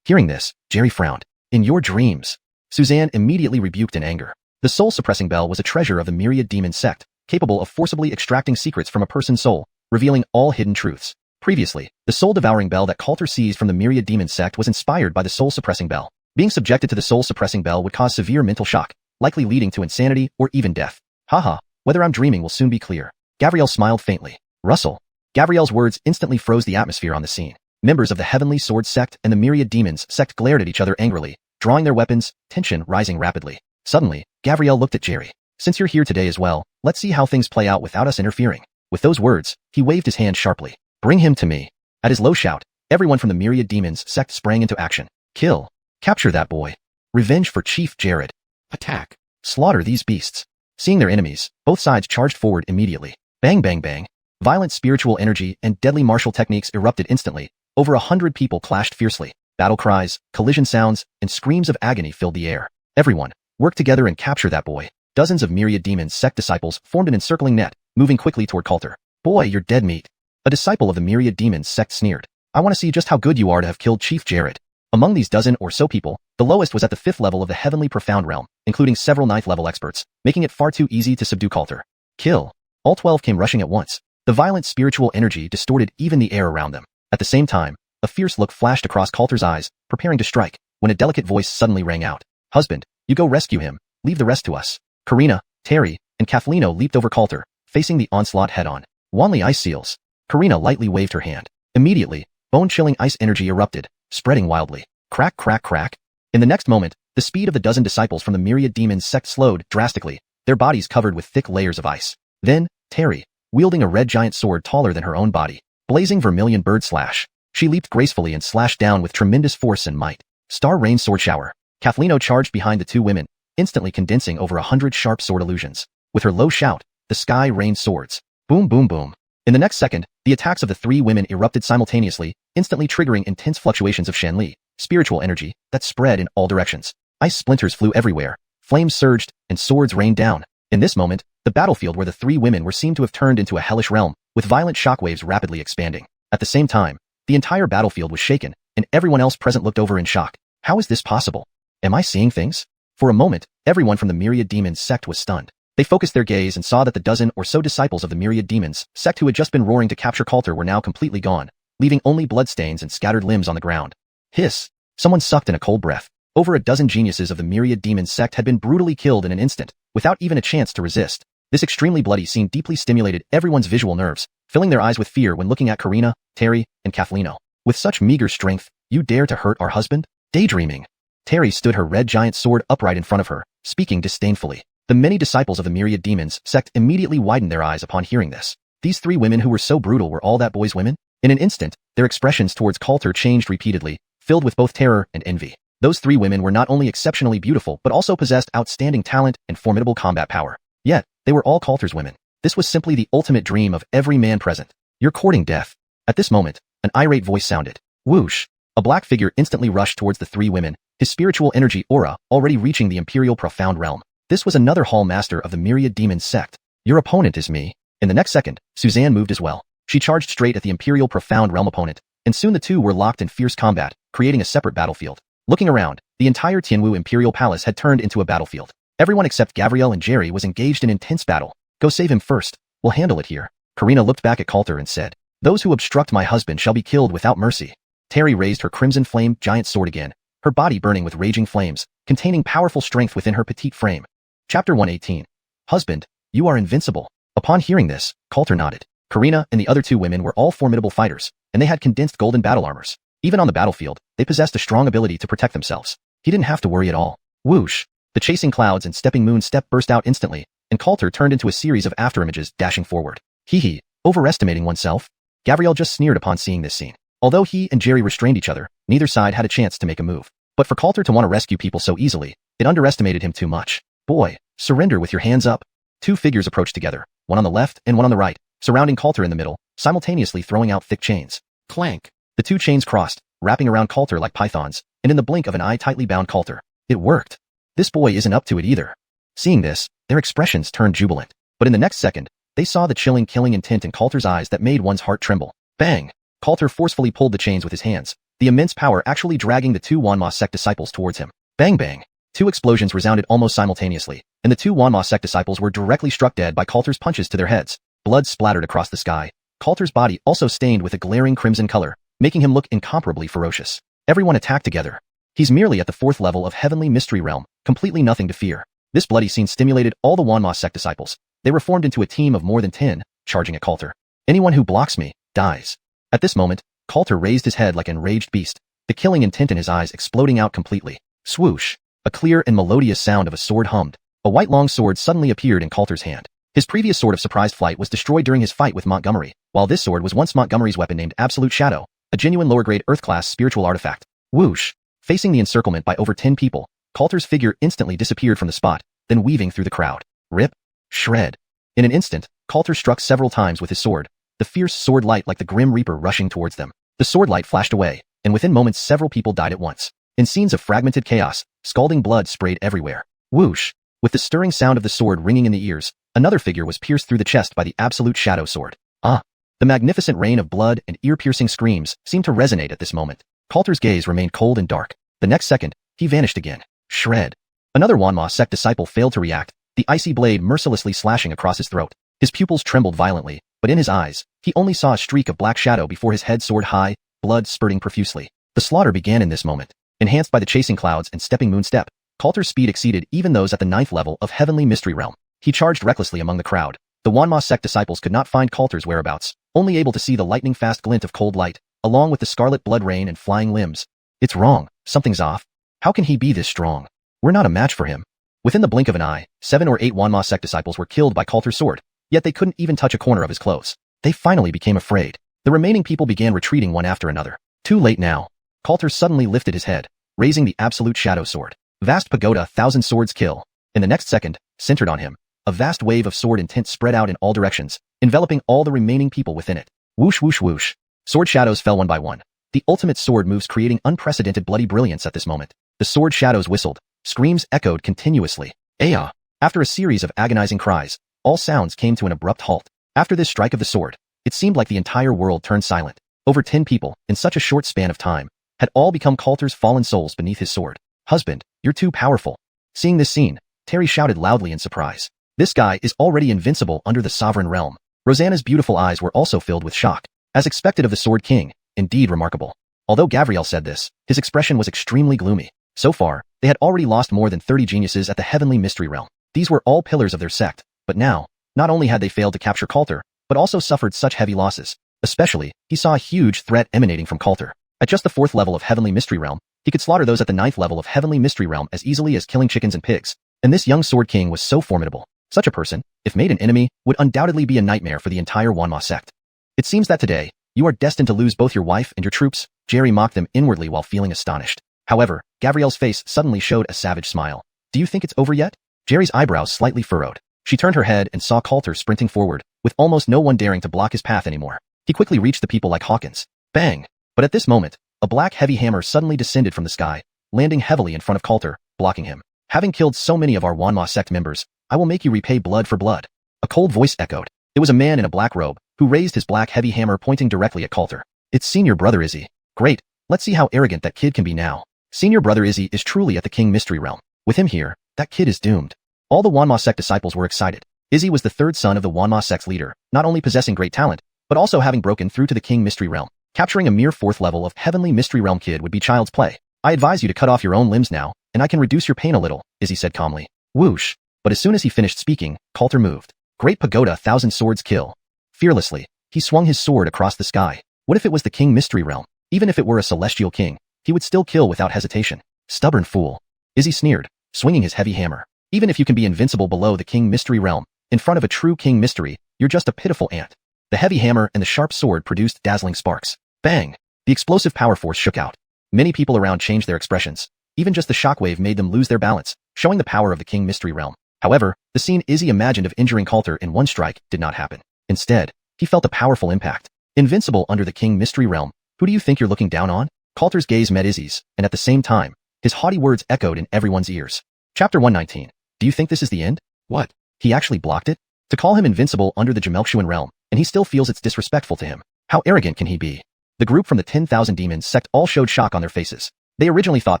Hearing this, Jerry frowned. In your dreams. Suzanne immediately rebuked in anger. The soul-suppressing bell was a treasure of the Myriad Demon sect, capable of forcibly extracting secrets from a person's soul, revealing all hidden truths. Previously, the soul-devouring bell that Coulter seized from the Myriad Demon sect was inspired by the soul-suppressing bell. Being subjected to the soul-suppressing bell would cause severe mental shock, likely leading to insanity or even death. Haha, whether I'm dreaming will soon be clear. Gavriel smiled faintly. Russell. Gavriel's words instantly froze the atmosphere on the scene. Members of the Heavenly Sword sect and the Myriad Demons sect glared at each other angrily, drawing their weapons, tension rising rapidly. Suddenly, Gavriel looked at Jerry. Since you're here today as well, let's see how things play out without us interfering. With those words, he waved his hand sharply. Bring him to me. At his low shout, everyone from the Myriad Demons sect sprang into action. Kill. Capture that boy. Revenge for Chief Jared. Attack. Slaughter these beasts. Seeing their enemies, both sides charged forward immediately. Bang bang bang. Violent spiritual energy and deadly martial techniques erupted instantly. Over 100 people clashed fiercely. Battle cries, collision sounds, and screams of agony filled the air. Everyone, work together and capture that boy. Dozens of Myriad Demons sect disciples formed an encircling net, moving quickly toward Coulter. Boy, you're dead meat. A disciple of the Myriad Demons sect sneered. I want to see just how good you are to have killed Chief Jared. Among these dozen or so people, the lowest was at the 5th level of the Heavenly Profound Realm, including several 9th level experts, making it far too easy to subdue Coulter. Kill. All 12 came rushing at once. The violent spiritual energy distorted even the air around them. At the same time, a fierce look flashed across Coulter's eyes, preparing to strike, when a delicate voice suddenly rang out. Husband, you go rescue him, leave the rest to us. Karina, Terry, and Kathleno leaped over Coulter, facing the onslaught head-on. Wanli ice seals. Karina lightly waved her hand. Immediately, bone-chilling ice energy erupted, spreading wildly. Crack crack crack. In the next moment, the speed of the dozen disciples from the Myriad Demons sect slowed drastically, their bodies covered with thick layers of ice. Then, Terry, wielding a red giant sword taller than her own body, blazing vermilion bird slash. She leaped gracefully and slashed down with tremendous force and might. Star rain sword shower. Kathleno charged behind the two women, instantly condensing over 100 sharp sword illusions. With her low shout, the sky rained swords. Boom boom boom. In the next second, the attacks of the three women erupted simultaneously, instantly triggering intense fluctuations of Shanli, spiritual energy, that spread in all directions. Ice splinters flew everywhere, flames surged, and swords rained down. In this moment, the battlefield where the three women were seemed to have turned into a hellish realm, with violent shockwaves rapidly expanding. At the same time, the entire battlefield was shaken, and everyone else present looked over in shock. How is this possible? Am I seeing things? For a moment, everyone from the Myriad Demons sect was stunned. They focused their gaze and saw that the dozen or so disciples of the Myriad Demons sect who had just been roaring to capture Coulter were now completely gone, leaving only bloodstains and scattered limbs on the ground. Hiss! Someone sucked in a cold breath. Over a dozen geniuses of the Myriad Demons sect had been brutally killed in an instant, without even a chance to resist. This extremely bloody scene deeply stimulated everyone's visual nerves, filling their eyes with fear when looking at Karina, Terry, and Kathleno. With such meager strength, you dare to hurt our husband? Daydreaming. Terry stood her red giant sword upright in front of her, speaking disdainfully. The many disciples of the Myriad Demons sect immediately widened their eyes upon hearing this. These three women who were so brutal were all that boy's women? In an instant, their expressions towards Coulter changed repeatedly, filled with both terror and envy. Those three women were not only exceptionally beautiful but also possessed outstanding talent and formidable combat power. Yet, they were all Coulter's women. This was simply the ultimate dream of every man present. You're courting death. At this moment, an irate voice sounded. Whoosh! A black figure instantly rushed towards the three women, his spiritual energy aura already reaching the Imperial Profound Realm. This was another Hall Master of the Myriad Demons sect. Your opponent is me. In the next second, Suzanne moved as well. She charged straight at the Imperial Profound Realm opponent, and soon the two were locked in fierce combat, creating a separate battlefield. Looking around, the entire Tianwu Imperial Palace had turned into a battlefield. Everyone except Gavriel and Jerry was engaged in intense battle. Go save him first. We'll handle it here. Karina looked back at Coulter and said, Those who obstruct my husband shall be killed without mercy. Terry raised her crimson flame giant sword again, her body burning with raging flames, containing powerful strength within her petite frame. Chapter 118. Husband, you are invincible. Upon hearing this, Coulter nodded. Karina and the other two women were all formidable fighters, and they had condensed golden battle armors. Even on the battlefield, they possessed a strong ability to protect themselves. He didn't have to worry at all. Whoosh! The chasing clouds and stepping moon step burst out instantly, and Coulter turned into a series of afterimages dashing forward. Hee, overestimating oneself? Gabrielle just sneered upon seeing this scene. Although he and Jerry restrained each other, neither side had a chance to make a move. But for Coulter to want to rescue people so easily, it underestimated him too much. Boy, surrender with your hands up. Two figures approached together, one on the left and one on the right, surrounding Coulter in the middle, simultaneously throwing out thick chains. Clank! The two chains crossed, wrapping around Coulter like pythons, and in the blink of an eye tightly bound Coulter. It worked. This boy isn't up to it either. Seeing this, their expressions turned jubilant. But in the next second, they saw the chilling killing intent in Coulter's eyes that made one's heart tremble. Bang! Coulter forcefully pulled the chains with his hands, the immense power actually dragging the two Wanma sect disciples towards him. Bang bang! Two explosions resounded almost simultaneously, and the two Wanma sect disciples were directly struck dead by Coulter's punches to their heads. Blood splattered across the sky. Coulter's body also stained with a glaring crimson color, making him look incomparably ferocious. Everyone attacked together. He's merely at the 4th level of Heavenly Mystery Realm, completely nothing to fear. This bloody scene stimulated all the Wanma sect disciples. They were formed into a team of more than 10, charging at Coulter. Anyone who blocks me, dies. At this moment, Coulter raised his head like an enraged beast, the killing intent in his eyes exploding out completely. Swoosh! A clear and melodious sound of a sword hummed. A white long sword suddenly appeared in Coulter's hand. His previous sword of surprised flight was destroyed during his fight with Montgomery, while this sword was once Montgomery's weapon named Absolute Shadow, a genuine lower-grade Earth-class spiritual artifact. Whoosh! Facing the encirclement by over 10 people, Coulter's figure instantly disappeared from the spot, then weaving through the crowd. Rip! Shred! In an instant, Coulter struck several times with his sword, the fierce sword light like the Grim Reaper rushing towards them. The sword light flashed away, and within moments several people died at once. In scenes of fragmented chaos, scalding blood sprayed everywhere. Whoosh! With the stirring sound of the sword ringing in the ears, another figure was pierced through the chest by the Absolute Shadow sword. Ah! The magnificent rain of blood and ear-piercing screams seemed to resonate at this moment. Coulter's gaze remained cold and dark. The next second, he vanished again. Shred! Another Wanma sect disciple failed to react, the icy blade mercilessly slashing across his throat. His pupils trembled violently, but in his eyes, he only saw a streak of black shadow before his head soared high, blood spurting profusely. The slaughter began in this moment. Enhanced by the chasing clouds and stepping moon step, Coulter's speed exceeded even those at the 9th level of Heavenly Mystery Realm. He charged recklessly among the crowd. The Wanma sect disciples could not find Coulter's whereabouts, only able to see the lightning-fast glint of cold light, along with the scarlet blood rain and flying limbs. It's wrong. Something's off. How can he be this strong? We're not a match for him. Within the blink of an eye, 7 or 8 Wanma sect disciples were killed by Coulter's sword, yet they couldn't even touch a corner of his clothes. They finally became afraid. The remaining people began retreating one after another. Too late now. Coulter suddenly lifted his head, raising the Absolute Shadow sword. Vast pagoda, 1,000 swords kill. In the next second, centered on him, a vast wave of sword intent spread out in all directions, enveloping all the remaining people within it. Whoosh whoosh whoosh. Sword shadows fell one by one. The ultimate sword moves creating unprecedented bloody brilliance at this moment. The sword shadows whistled. Screams echoed continuously. Aya! After a series of agonizing cries, all sounds came to an abrupt halt. After this strike of the sword, it seemed like the entire world turned silent. Over 10 people, in such a short span of time, had all become Coulter's fallen souls beneath his sword. Husband, you're too powerful. Seeing this scene, Terry shouted loudly in surprise. This guy is already invincible under the sovereign realm. Rosanna's beautiful eyes were also filled with shock. As expected of the Sword King, indeed remarkable. Although Gabriel said this, his expression was extremely gloomy. So far, they had already lost more than 30 geniuses at the Heavenly Mystery Realm. These were all pillars of their sect, but now, not only had they failed to capture Coulter, but also suffered such heavy losses. Especially, he saw a huge threat emanating from Coulter. At just the 4th level of Heavenly Mystery Realm, he could slaughter those at the 9th level of Heavenly Mystery Realm as easily as killing chickens and pigs. And this young Sword King was so formidable. Such a person, if made an enemy, would undoubtedly be a nightmare for the entire Wanma sect. It seems that today, you are destined to lose both your wife and your troops. Jerry mocked them inwardly while feeling astonished. However, Gabrielle's face suddenly showed a savage smile. Do you think it's over yet? Jerry's eyebrows slightly furrowed. She turned her head and saw Coulter sprinting forward, with almost no one daring to block his path anymore. He quickly reached the people like Hawkins. Bang! But at this moment, a black heavy hammer suddenly descended from the sky, landing heavily in front of Coulter, blocking him. Having killed so many of our Wanma sect members, I will make you repay blood for blood. A cold voice echoed. It was a man in a black robe, who raised his black heavy hammer pointing directly at Coulter. It's Senior Brother Izzy. Great, let's see how arrogant that kid can be now. Senior Brother Izzy is truly at the King Mystery Realm. With him here, that kid is doomed. All the Wanma sect disciples were excited. Izzy was the 3rd son of the Wanma sect's leader, not only possessing great talent, but also having broken through to the King Mystery Realm. Capturing a mere 4th level of Heavenly Mystery Realm kid would be child's play. I advise you to cut off your own limbs now, and I can reduce your pain a little, Izzy said calmly. Whoosh. But as soon as he finished speaking, Coulter moved. Great Pagoda, 1,000 swords kill. Fearlessly, he swung his sword across the sky. What if it was the King Mystery Realm? Even if it were a celestial king, he would still kill without hesitation. Stubborn fool. Izzy sneered, swinging his heavy hammer. Even if you can be invincible below the King Mystery Realm, in front of a true King Mystery, you're just a pitiful ant. The heavy hammer and the sharp sword produced dazzling sparks. Bang! The explosive power force shook out. Many people around changed their expressions. Even just the shockwave made them lose their balance, showing the power of the King Mystery Realm. However, the scene Izzy imagined of injuring Coulter in one strike did not happen. Instead, he felt a powerful impact. Invincible under the King Mystery Realm, who do you think you're looking down on? Coulter's gaze met Izzy's, and at the same time, his haughty words echoed in everyone's ears. Chapter 119. Do you think this is the end? What? He actually blocked it? To call him invincible under the xiuxian realm, and he still feels it's disrespectful to him. How arrogant can he be? The group from the 10,000 Demons sect all showed shock on their faces. They originally thought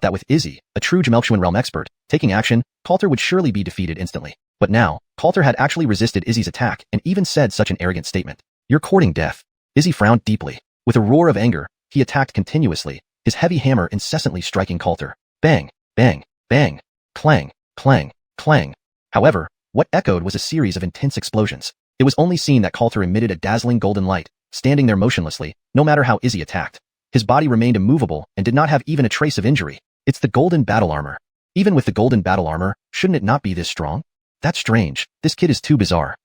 that with Izzy, a true xiuxian realm expert, taking action, Coulter would surely be defeated instantly. But now, Coulter had actually resisted Izzy's attack and even said such an arrogant statement. You're courting death. Izzy frowned deeply. With a roar of anger, he attacked continuously, his heavy hammer incessantly striking Coulter. Bang, bang, bang, clang, clang, clang. However, what echoed was a series of intense explosions. It was only seen that Coulter emitted a dazzling golden light, standing there motionlessly, no matter how Izzy attacked. His body remained immovable and did not have even a trace of injury. It's the golden battle armor. Even with the golden battle armor, shouldn't it not be this strong? That's strange. This kid is too bizarre.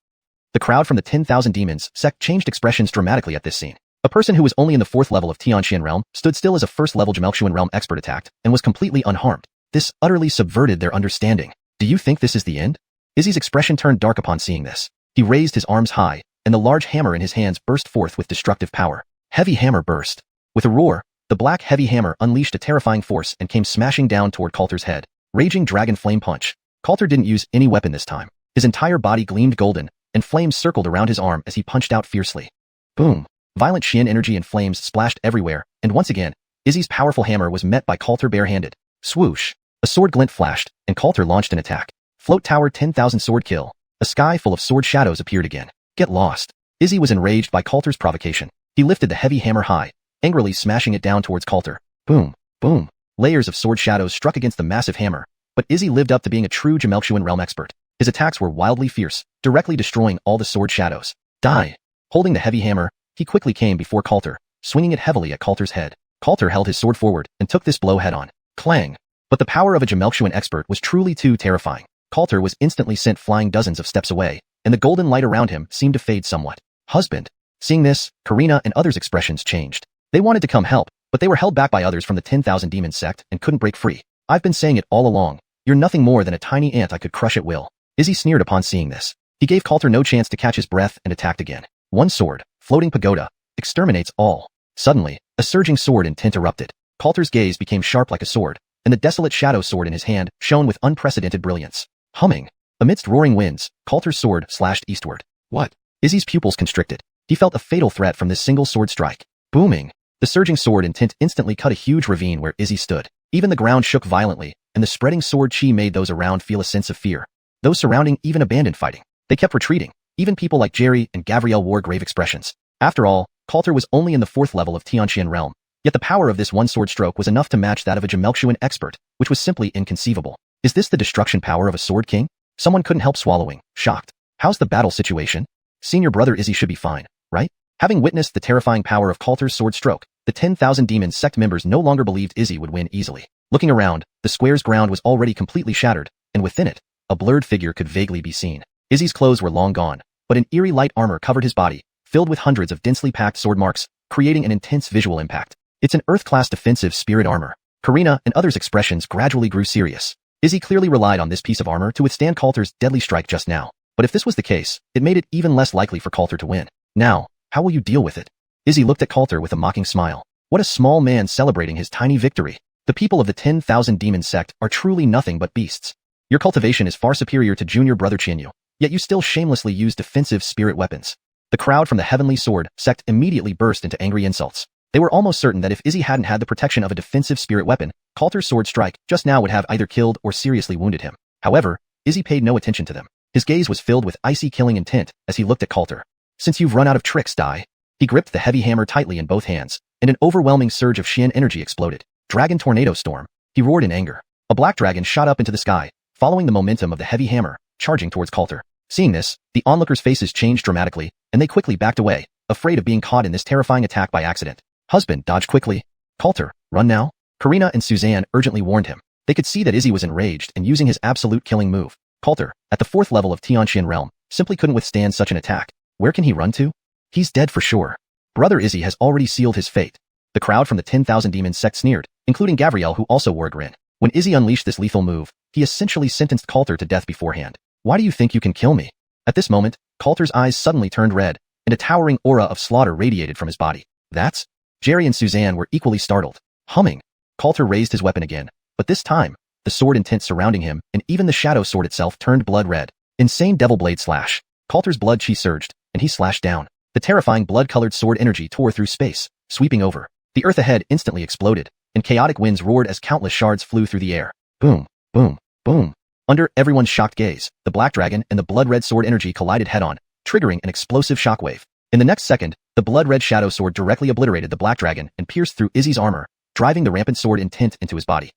The crowd from the 10,000 Demons sect changed expressions dramatically at this scene. A person who was only in the 4th level of xiuxian realm stood still as a 1st level xiuxian realm expert attacked and was completely unharmed. This utterly subverted their understanding. Do you think this is the end? Izzy's expression turned dark upon seeing this. He raised his arms high, and the large hammer in his hands burst forth with destructive power. Heavy hammer burst. With a roar, the black heavy hammer unleashed a terrifying force and came smashing down toward Coulter's head. Raging dragon flame punch. Coulter didn't use any weapon this time. His entire body gleamed golden, and flames circled around his arm as he punched out fiercely. Boom. Violent xian energy and flames splashed everywhere, and once again, Izzy's powerful hammer was met by Coulter barehanded. Swoosh. A sword glint flashed, and Coulter launched an attack. Float Tower 10,000 sword kill. A sky full of sword shadows appeared again. Get lost. Izzy was enraged by Coulter's provocation. He lifted the heavy hammer high, angrily smashing it down towards Coulter. Boom. Boom. Layers of sword shadows struck against the massive hammer, but Izzy lived up to being a true xiuxian realm expert. His attacks were wildly fierce, directly destroying all the sword shadows. Die. Holding the heavy hammer, he quickly came before Coulter, swinging it heavily at Coulter's head. Coulter held his sword forward and took this blow head-on. Clang. But the power of a xiuxian expert was truly too terrifying. Coulter was instantly sent flying dozens of steps away, and the golden light around him seemed to fade somewhat. Husband. Seeing this, Karina and others' expressions changed. They wanted to come help, but they were held back by others from the 10,000 Demons sect and couldn't break free. I've been saying it all along. You're nothing more than a tiny ant I could crush at will. Izzy sneered upon seeing this. He gave Coulter no chance to catch his breath and attacked again. One sword, floating pagoda, exterminates all. Suddenly, a surging sword intent erupted. Coulter's gaze became sharp like a sword, and the desolate shadow sword in his hand shone with unprecedented brilliance. Humming. Amidst roaring winds, Coulter's sword slashed eastward. What? Izzy's pupils constricted. He felt a fatal threat from this single sword strike. Booming. The surging sword intent instantly cut a huge ravine where Izzy stood. Even the ground shook violently, and the spreading sword chi made those around feel a sense of fear. Those surrounding even abandoned fighting. They kept retreating. Even people like Jerry and Gavriel wore grave expressions. After all, Coulter was only in the 4th level of xiuxian realm. Yet the power of this one sword stroke was enough to match that of a xiuxian expert, which was simply inconceivable. Is this the destruction power of a sword king? Someone couldn't help swallowing, shocked. How's the battle situation? Senior brother Izzy should be fine, right? Having witnessed the terrifying power of Coulter's sword stroke, the 10,000 Demons sect members no longer believed Izzy would win easily. Looking around, the square's ground was already completely shattered, and within it, a blurred figure could vaguely be seen. Izzy's clothes were long gone, but an eerie light armor covered his body, filled with hundreds of densely packed sword marks, creating an intense visual impact. It's an Earth-class defensive spirit armor. Karina and others' expressions gradually grew serious. Izzy clearly relied on this piece of armor to withstand Coulter's deadly strike just now. But if this was the case, it made it even less likely for Coulter to win. Now, how will you deal with it? Izzy looked at Coulter with a mocking smile. What a small man celebrating his tiny victory. The people of the 10,000 Demons sect are truly nothing but beasts. Your cultivation is far superior to junior brother Chinyu, yet you still shamelessly use defensive spirit weapons. The crowd from the Heavenly Sword sect immediately burst into angry insults. They were almost certain that if Izzy hadn't had the protection of a defensive spirit weapon, Coulter's sword strike just now would have either killed or seriously wounded him. However, Izzy paid no attention to them. His gaze was filled with icy killing intent as he looked at Coulter. Since you've run out of tricks, die. He gripped the heavy hammer tightly in both hands, and an overwhelming surge of xian energy exploded. Dragon tornado storm. He roared in anger. A black dragon shot up into the sky, following the momentum of the heavy hammer, charging towards Coulter. Seeing this, the onlookers' faces changed dramatically, and they quickly backed away, afraid of being caught in this terrifying attack by accident. Husband, dodge quickly. Coulter, run now. Karina and Suzanne urgently warned him. They could see that Izzy was enraged and using his absolute killing move. Coulter, at the 4th level of Tianqian realm, simply couldn't withstand such an attack. Where can he run to? He's dead for sure. Brother Izzy has already sealed his fate. The crowd from the 10,000 Demons sect sneered, including Gavriel, who also wore a grin. When Izzy unleashed this lethal move, he essentially sentenced Coulter to death beforehand. Why do you think you can kill me? At this moment, Coulter's eyes suddenly turned red, and a towering aura of slaughter radiated from his body. That's... Jerry and Suzanne were equally startled. Humming. Coulter raised his weapon again, but this time, the sword and tint surrounding him, and even the shadow sword itself turned blood red. Insane devil blade slash. Coulter's blood chi surged, and he slashed down. The terrifying blood-colored sword energy tore through space, sweeping over. The earth ahead instantly exploded, and chaotic winds roared as countless shards flew through the air. Boom, boom, boom. Under everyone's shocked gaze, the black dragon and the blood-red sword energy collided head-on, triggering an explosive shockwave. In the next second, the blood-red shadow sword directly obliterated the black dragon and pierced through Izzy's armor, driving the rampant sword intent into his body.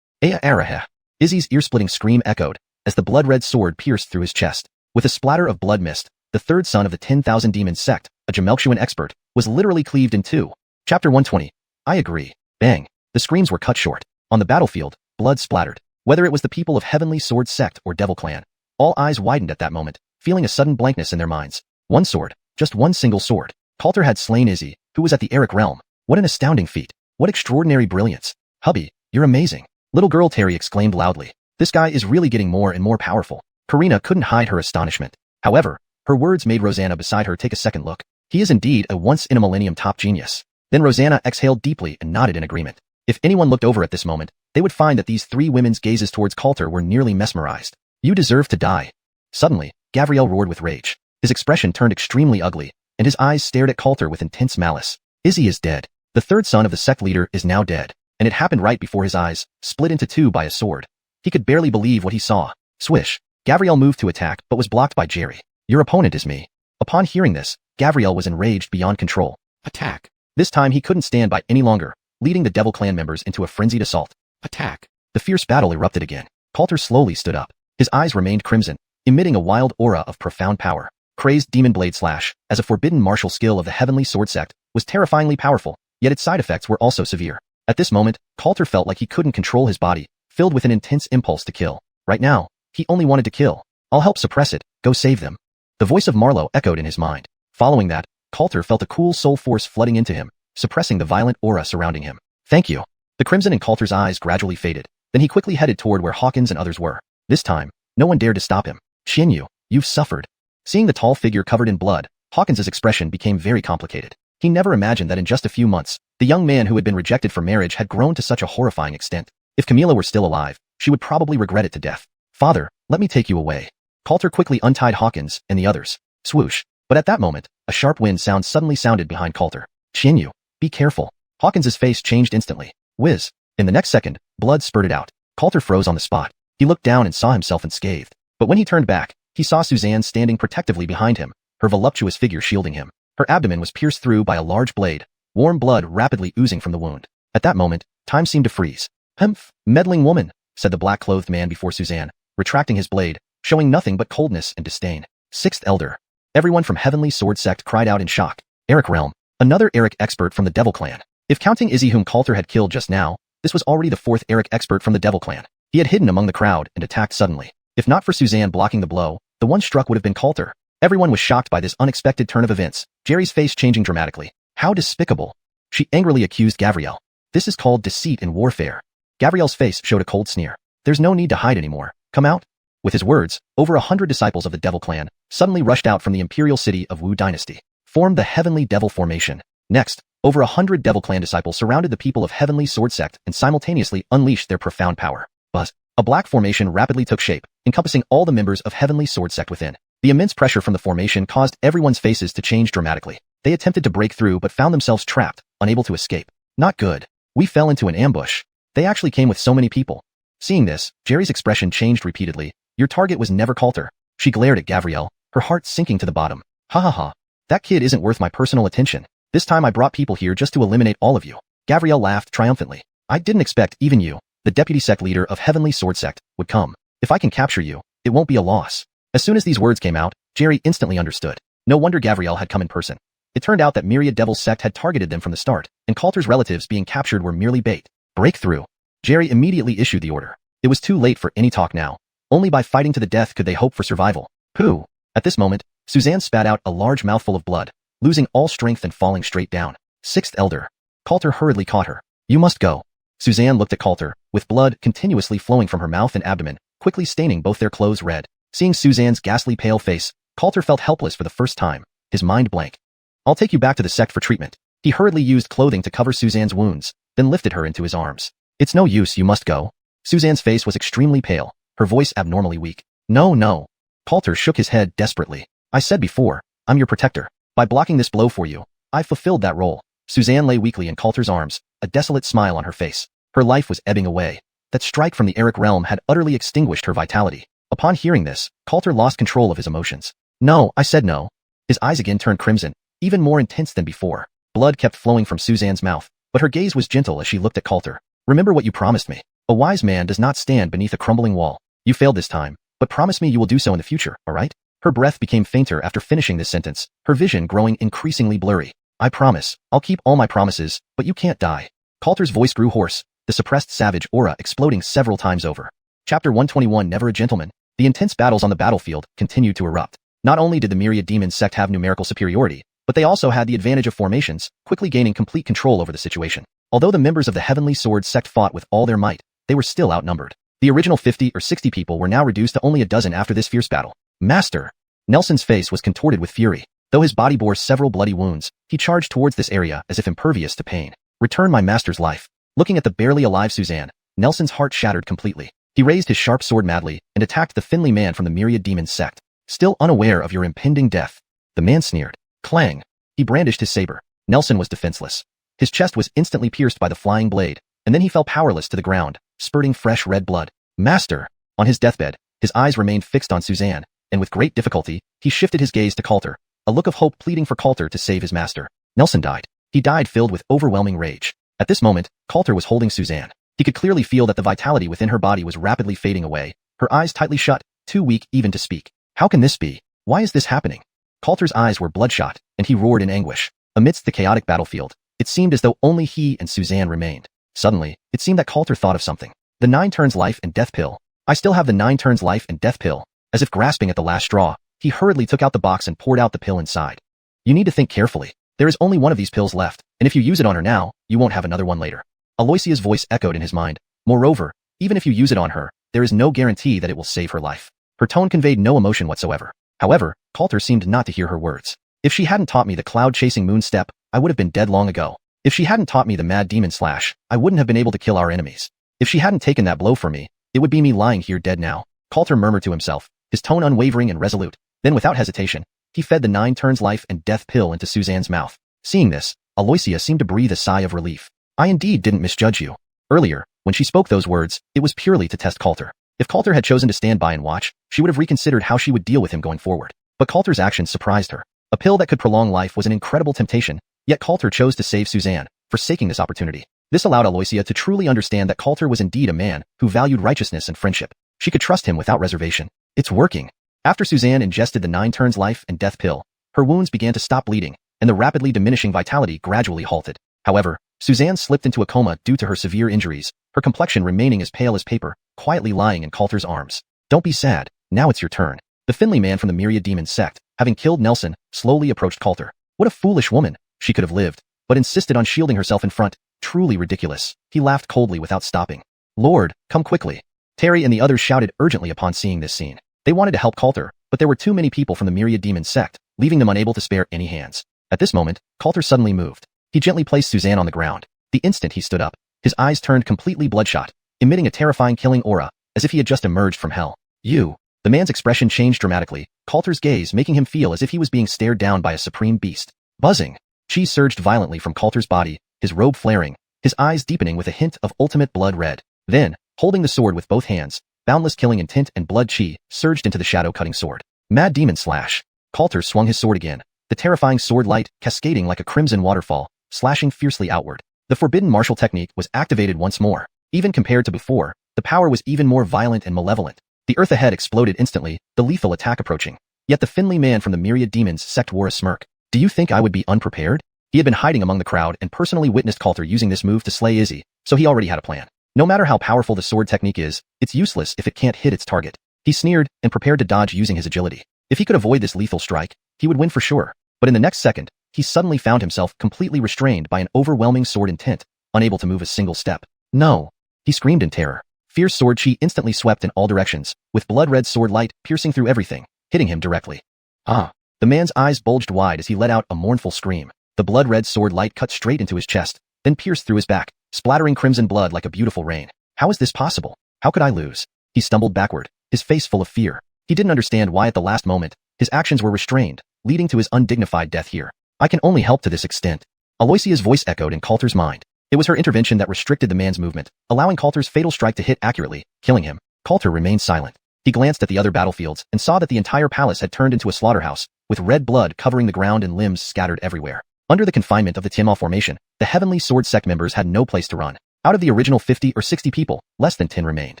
Aya. Izzy's ear-splitting scream echoed, as the blood-red sword pierced through his chest. With a splatter of blood mist, the 3rd son of the 10,000 Demons sect, a xiuxian expert, was literally cleaved in two. Chapter 120. I agree. Bang. The screams were cut short. On the battlefield, blood splattered. Whether it was the people of Heavenly Sword sect or Devil Clan, all eyes widened at that moment, feeling a sudden blankness in their minds. One sword. Just one single sword. Coulter had slain Izzy, who was at the Eric realm. What an astounding feat. What extraordinary brilliance. Hubby, you're amazing. Little girl Terry exclaimed loudly. This guy is really getting more and more powerful. Karina couldn't hide her astonishment. However, her words made Rosanna beside her take a second look. He is indeed a once-in-a-millennium top genius. Then Rosanna exhaled deeply and nodded in agreement. If anyone looked over at this moment, they would find that these three women's gazes towards Coulter were nearly mesmerized. You deserve to die. Suddenly, Gavriel roared with rage. His expression turned extremely ugly, and his eyes stared at Coulter with intense malice. Izzy is dead. The 3rd son of the sect leader is now dead, and it happened right before his eyes, split into two by a sword. He could barely believe what he saw. Swish. Gavriel moved to attack, but was blocked by Jerry. Your opponent is me. Upon hearing this, Gavriel was enraged beyond control. Attack. This time he couldn't stand by any longer, leading the Devil Clan members into a frenzied assault. Attack. The fierce battle erupted again. Coulter slowly stood up. His eyes remained crimson, emitting a wild aura of profound power. Crazed Demon Blade Slash, as a forbidden martial skill of the Heavenly Sword sect, was terrifyingly powerful, yet its side effects were also severe. At this moment, Coulter felt like he couldn't control his body, filled with an intense impulse to kill. Right now, he only wanted to kill. I'll help suppress it, go save them. The voice of Marlowe echoed in his mind. Following that, Coulter felt a cool soul force flooding into him, suppressing the violent aura surrounding him. Thank you. The crimson in Coulter's eyes gradually faded. Then he quickly headed toward where Hawkins and others were. This time, no one dared to stop him. Xianyu, you've suffered. Seeing the tall figure covered in blood, Hawkins's expression became very complicated. He never imagined that in just a few months, the young man who had been rejected for marriage had grown to such a horrifying extent. If Camila were still alive, she would probably regret it to death. Father, let me take you away. Coulter quickly untied Hawkins and the others. Swoosh. But at that moment, a sharp wind sound suddenly sounded behind Coulter. Xianyu, be careful. Hawkins's face changed instantly. Whiz. In the next second, blood spurted out. Coulter froze on the spot. He looked down and saw himself unscathed. But when he turned back, he saw Suzanne standing protectively behind him, her voluptuous figure shielding him. Her abdomen was pierced through by a large blade, warm blood rapidly oozing from the wound. At that moment, time seemed to freeze. Humph, meddling woman, said the black-clothed man before Suzanne, retracting his blade, showing nothing but coldness and disdain. 6th Elder. Everyone from Heavenly Sword sect cried out in shock. Eric realm. Another Eric expert from the Devil Clan. If counting Izzy whom Coulter had killed just now, this was already the 4th Eric expert from the Devil Clan. He had hidden among the crowd and attacked suddenly. If not for Suzanne blocking the blow, the one struck would have been Coulter. Everyone was shocked by this unexpected turn of events, Jerry's face changing dramatically. How despicable. She angrily accused Gavriel. This is called deceit in warfare. Gavriel's face showed a cold sneer. There's no need to hide anymore. Come out. With his words, over 100 disciples of the Devil Clan suddenly rushed out from the imperial city of Wu Dynasty, formed the Heavenly Devil Formation. Next, over 100 Devil Clan disciples surrounded the people of Heavenly Sword sect and simultaneously unleashed their profound power. Buzz. A black formation rapidly took shape, encompassing all the members of Heavenly Sword sect within. The immense pressure from the formation caused everyone's faces to change dramatically. They attempted to break through but found themselves trapped, unable to escape. Not good. We fell into an ambush. They actually came with so many people. Seeing this, Jerry's expression changed repeatedly. Your target was never Coulter. She glared at Gavriel, her heart sinking to the bottom. Ha ha ha. That kid isn't worth my personal attention. This time I brought people here just to eliminate all of you. Gavriel laughed triumphantly. I didn't expect even you, the deputy sect leader of Heavenly Sword Sect, would come. If I can capture you, it won't be a loss. As soon as these words came out, Jerry instantly understood. No wonder Gavriel had come in person. It turned out that Myriad Devil's sect had targeted them from the start, and Coulter's relatives being captured were merely bait. Breakthrough. Jerry immediately issued the order. It was too late for any talk now. Only by fighting to the death could they hope for survival. Pooh. At this moment, Suzanne spat out a large mouthful of blood, losing all strength and falling straight down. Sixth Elder. Coulter hurriedly caught her. You must go. Suzanne looked at Coulter, with blood continuously flowing from her mouth and abdomen, quickly staining both their clothes red. Seeing Suzanne's ghastly pale face, Coulter felt helpless for the first time, his mind blank. I'll take you back to the sect for treatment. He hurriedly used clothing to cover Suzanne's wounds, then lifted her into his arms. It's no use, you must go. Suzanne's face was extremely pale, her voice abnormally weak. No, no. Coulter shook his head desperately. I said before, I'm your protector. By blocking this blow for you, I fulfilled that role. Suzanne lay weakly in Coulter's arms, a desolate smile on her face. Her life was ebbing away. That strike from the Eric realm had utterly extinguished her vitality. Upon hearing this, Coulter lost control of his emotions. No, I said no. His eyes again turned crimson, even more intense than before. Blood kept flowing from Suzanne's mouth, but her gaze was gentle as she looked at Coulter. Remember what you promised me. A wise man does not stand beneath a crumbling wall. You failed this time, but promise me you will do so in the future, alright? Her breath became fainter after finishing this sentence, her vision growing increasingly blurry. I promise, I'll keep all my promises, but you can't die. Coulter's voice grew hoarse, the suppressed savage aura exploding several times over. Chapter 121 Never a Gentleman. The intense battles on the battlefield continued to erupt. Not only did the Myriad Demon sect have numerical superiority, but they also had the advantage of formations, quickly gaining complete control over the situation. Although the members of the Heavenly Sword sect fought with all their might, they were still outnumbered. The original 50 or 60 people were now reduced to only a dozen after this fierce battle. Master! Nelson's face was contorted with fury. Though his body bore several bloody wounds, he charged towards this area as if impervious to pain. Return my master's life. Looking at the barely alive Suzanne, Nelson's heart shattered completely. He raised his sharp sword madly and attacked the Finley man from the Myriad Demon sect. Still unaware of your impending death, the man sneered. Clang! He brandished his saber. Nelson was defenseless. His chest was instantly pierced by the flying blade, and then he fell powerless to the ground, spurting fresh red blood. Master! On his deathbed, his eyes remained fixed on Suzanne, and with great difficulty, he shifted his gaze to Coulter, a look of hope pleading for Coulter to save his master. Nelson died. He died filled with overwhelming rage. At this moment, Coulter was holding Suzanne. He could clearly feel that the vitality within her body was rapidly fading away, her eyes tightly shut, too weak even to speak. How can this be? Why is this happening? Coulter's eyes were bloodshot, and he roared in anguish. Amidst the chaotic battlefield, it seemed as though only he and Suzanne remained. Suddenly, it seemed that Coulter thought of something. The 9 turns life and death pill. I still have the 9 turns life and death pill. As if grasping at the last straw, he hurriedly took out the box and poured out the pill inside. You need to think carefully. There is only one of these pills left, and if you use it on her now, you won't have another one later. Aloysia's voice echoed in his mind. Moreover, even if you use it on her, there is no guarantee that it will save her life. Her tone conveyed no emotion whatsoever. However, Coulter seemed not to hear her words. If she hadn't taught me the cloud-chasing moon step, I would have been dead long ago. If she hadn't taught me the mad demon slash, I wouldn't have been able to kill our enemies. If she hadn't taken that blow for me, it would be me lying here dead now. Coulter murmured to himself, his tone unwavering and resolute. Then without hesitation, he fed the 9 turns life and death pill into Suzanne's mouth. Seeing this, Aloysia seemed to breathe a sigh of relief. I indeed didn't misjudge you. Earlier, when she spoke those words, it was purely to test Coulter. If Coulter had chosen to stand by and watch, she would have reconsidered how she would deal with him going forward. But Coulter's actions surprised her. A pill that could prolong life was an incredible temptation, yet Coulter chose to save Suzanne, forsaking this opportunity. This allowed Aloysia to truly understand that Coulter was indeed a man who valued righteousness and friendship. She could trust him without reservation. It's working. After Suzanne ingested the 9 turns life and death pill, her wounds began to stop bleeding, and the rapidly diminishing vitality gradually halted. However, Suzanne slipped into a coma due to her severe injuries, her complexion remaining as pale as paper, quietly lying in Coulter's arms. Don't be sad, now it's your turn. The Finley man from the Myriad Demon sect, having killed Nelson, slowly approached Coulter. What a foolish woman, she could have lived, but insisted on shielding herself in front. Truly ridiculous. He laughed coldly without stopping. Lord, come quickly. Terry and the others shouted urgently upon seeing this scene. They wanted to help Coulter, but there were too many people from the Myriad Demon sect, leaving them unable to spare any hands. At this moment, Coulter suddenly moved. He gently placed Suzanne on the ground. The instant he stood up, his eyes turned completely bloodshot, emitting a terrifying killing aura, as if he had just emerged from hell. You. The man's expression changed dramatically, Coulter's gaze making him feel as if he was being stared down by a supreme beast. Buzzing. Chi surged violently from Coulter's body, his robe flaring, his eyes deepening with a hint of ultimate blood red. Then, holding the sword with both hands, boundless killing intent and blood chi surged into the shadow-cutting sword. Mad demon slash. Coulter swung his sword again, the terrifying sword light cascading like a crimson waterfall, slashing fiercely outward. The forbidden martial technique was activated once more. Even compared to before, the power was even more violent and malevolent. The earth ahead exploded instantly, the lethal attack approaching. Yet the Finley man from the myriad demons sect wore a smirk. Do you think I would be unprepared? He had been hiding among the crowd and personally witnessed Coulter using this move to slay Izzy, so he already had a plan. No matter how powerful the sword technique is, it's useless if it can't hit its target. He sneered and prepared to dodge using his agility. If he could avoid this lethal strike, he would win for sure. But in the next second, he suddenly found himself completely restrained by an overwhelming sword intent, unable to move a single step. No! He screamed in terror. Fierce sword chi instantly swept in all directions, with blood-red sword light piercing through everything, hitting him directly. Ah! The man's eyes bulged wide as he let out a mournful scream. The blood-red sword light cut straight into his chest, then pierced through his back, splattering crimson blood like a beautiful rain. How is this possible? How could I lose? He stumbled backward, his face full of fear. He didn't understand why at the last moment, his actions were restrained, leading to his undignified death here. I can only help to this extent. Aloysia's voice echoed in Coulter's mind. It was her intervention that restricted the man's movement, allowing Coulter's fatal strike to hit accurately, killing him. Coulter remained silent. He glanced at the other battlefields and saw that the entire palace had turned into a slaughterhouse, with red blood covering the ground and limbs scattered everywhere. Under the confinement of the Tianma formation, the Heavenly Sword Sect members had no place to run. Out of the original 50 or 60 people, less than 10 remained.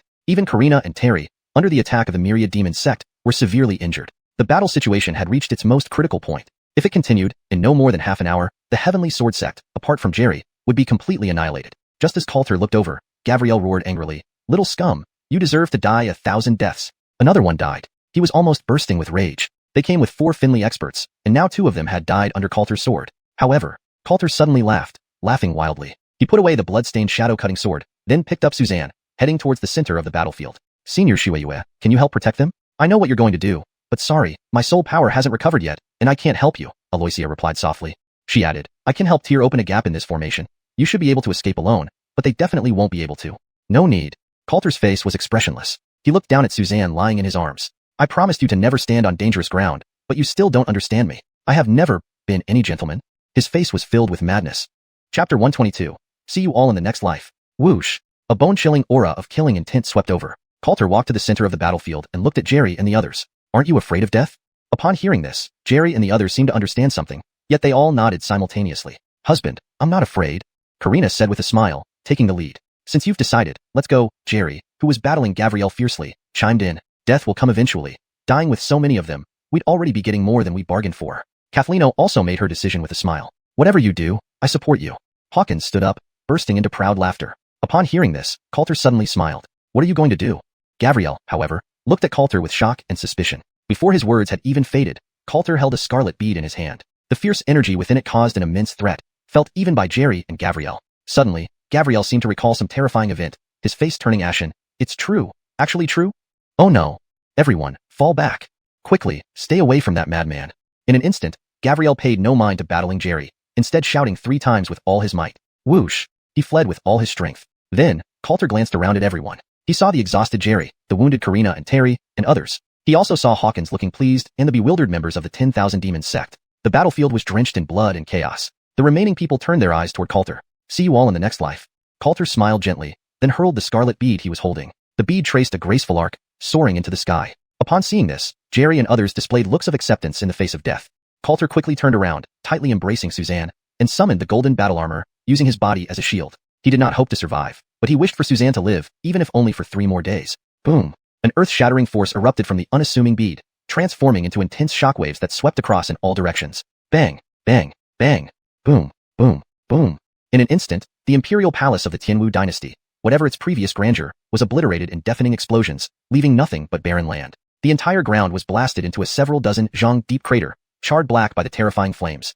Even Karina and Terry, under the attack of the Myriad Demon Sect, were severely injured. The battle situation had reached its most critical point. If it continued, in no more than half an hour, the Heavenly Sword Sect, apart from Jerry, would be completely annihilated. Just as Coulter looked over, Gabrielle roared angrily, "Little scum, you deserve to die 1,000 deaths." Another one died. He was almost bursting with rage. They came with 4 Finley experts, and now 2 of them had died under Coulter's sword. However, Coulter suddenly laughed, laughing wildly. He put away the blood-stained shadow-cutting sword, then picked up Suzanne, heading towards the center of the battlefield. "Senior Xiuxian, can you help protect them? I know what you're going to do, but sorry, my soul power hasn't recovered yet, and I can't help you," Aloysia replied softly. She added, "I can help tear open a gap in this formation. You should be able to escape alone, but they definitely won't be able to." "No need." Coulter's face was expressionless. He looked down at Suzanne lying in his arms. "I promised you to never stand on dangerous ground, but you still don't understand me. I have never been any gentleman." His face was filled with madness. Chapter 122. See you all in the next life. Whoosh. A bone-chilling aura of killing intent swept over. Coulter walked to the center of the battlefield and looked at Jerry and the others. "Aren't you afraid of death?" Upon hearing this, Jerry and the others seemed to understand something, yet they all nodded simultaneously. "Husband, I'm not afraid," Karina said with a smile, taking the lead. "Since you've decided, let's go." Jerry, who was battling Gabrielle fiercely, chimed in. "Death will come eventually. Dying with so many of them, we'd already be getting more than we bargained for." Kathleno also made her decision with a smile. "Whatever you do, I support you." Hawkins stood up, bursting into proud laughter. Upon hearing this, Coulter suddenly smiled. "What are you going to do?" Gabrielle, however, looked at Coulter with shock and suspicion. Before his words had even faded, Coulter held a scarlet bead in his hand. The fierce energy within it caused an immense threat, felt even by Jerry and Gabrielle. Suddenly, Gabrielle seemed to recall some terrifying event, his face turning ashen. "It's true. Actually true? Oh no. Everyone, fall back. Quickly, stay away from that madman." In an instant, Gabrielle paid no mind to battling Jerry, instead shouting 3 times with all his might. Whoosh! He fled with all his strength. Then, Coulter glanced around at everyone. He saw the exhausted Jerry, the wounded Karina and Terry, and others. He also saw Hawkins looking pleased and the bewildered members of the 10,000 Demons sect. The battlefield was drenched in blood and chaos. The remaining people turned their eyes toward Coulter. "See you all in the next life." Coulter smiled gently, then hurled the scarlet bead he was holding. The bead traced a graceful arc, soaring into the sky. Upon seeing this, Jerry and others displayed looks of acceptance in the face of death. Coulter quickly turned around, tightly embracing Suzanne, and summoned the golden battle armor, using his body as a shield. He did not hope to survive, but he wished for Suzanne to live, even if only for 3 more days. Boom! An earth-shattering force erupted from the unassuming bead, transforming into intense shockwaves that swept across in all directions. Bang! Bang! Bang! Boom! Boom! Boom! In an instant, the imperial palace of the Tianwu dynasty, whatever its previous grandeur, was obliterated in deafening explosions, leaving nothing but barren land. The entire ground was blasted into a several dozen zhang deep crater, charred black by the terrifying flames.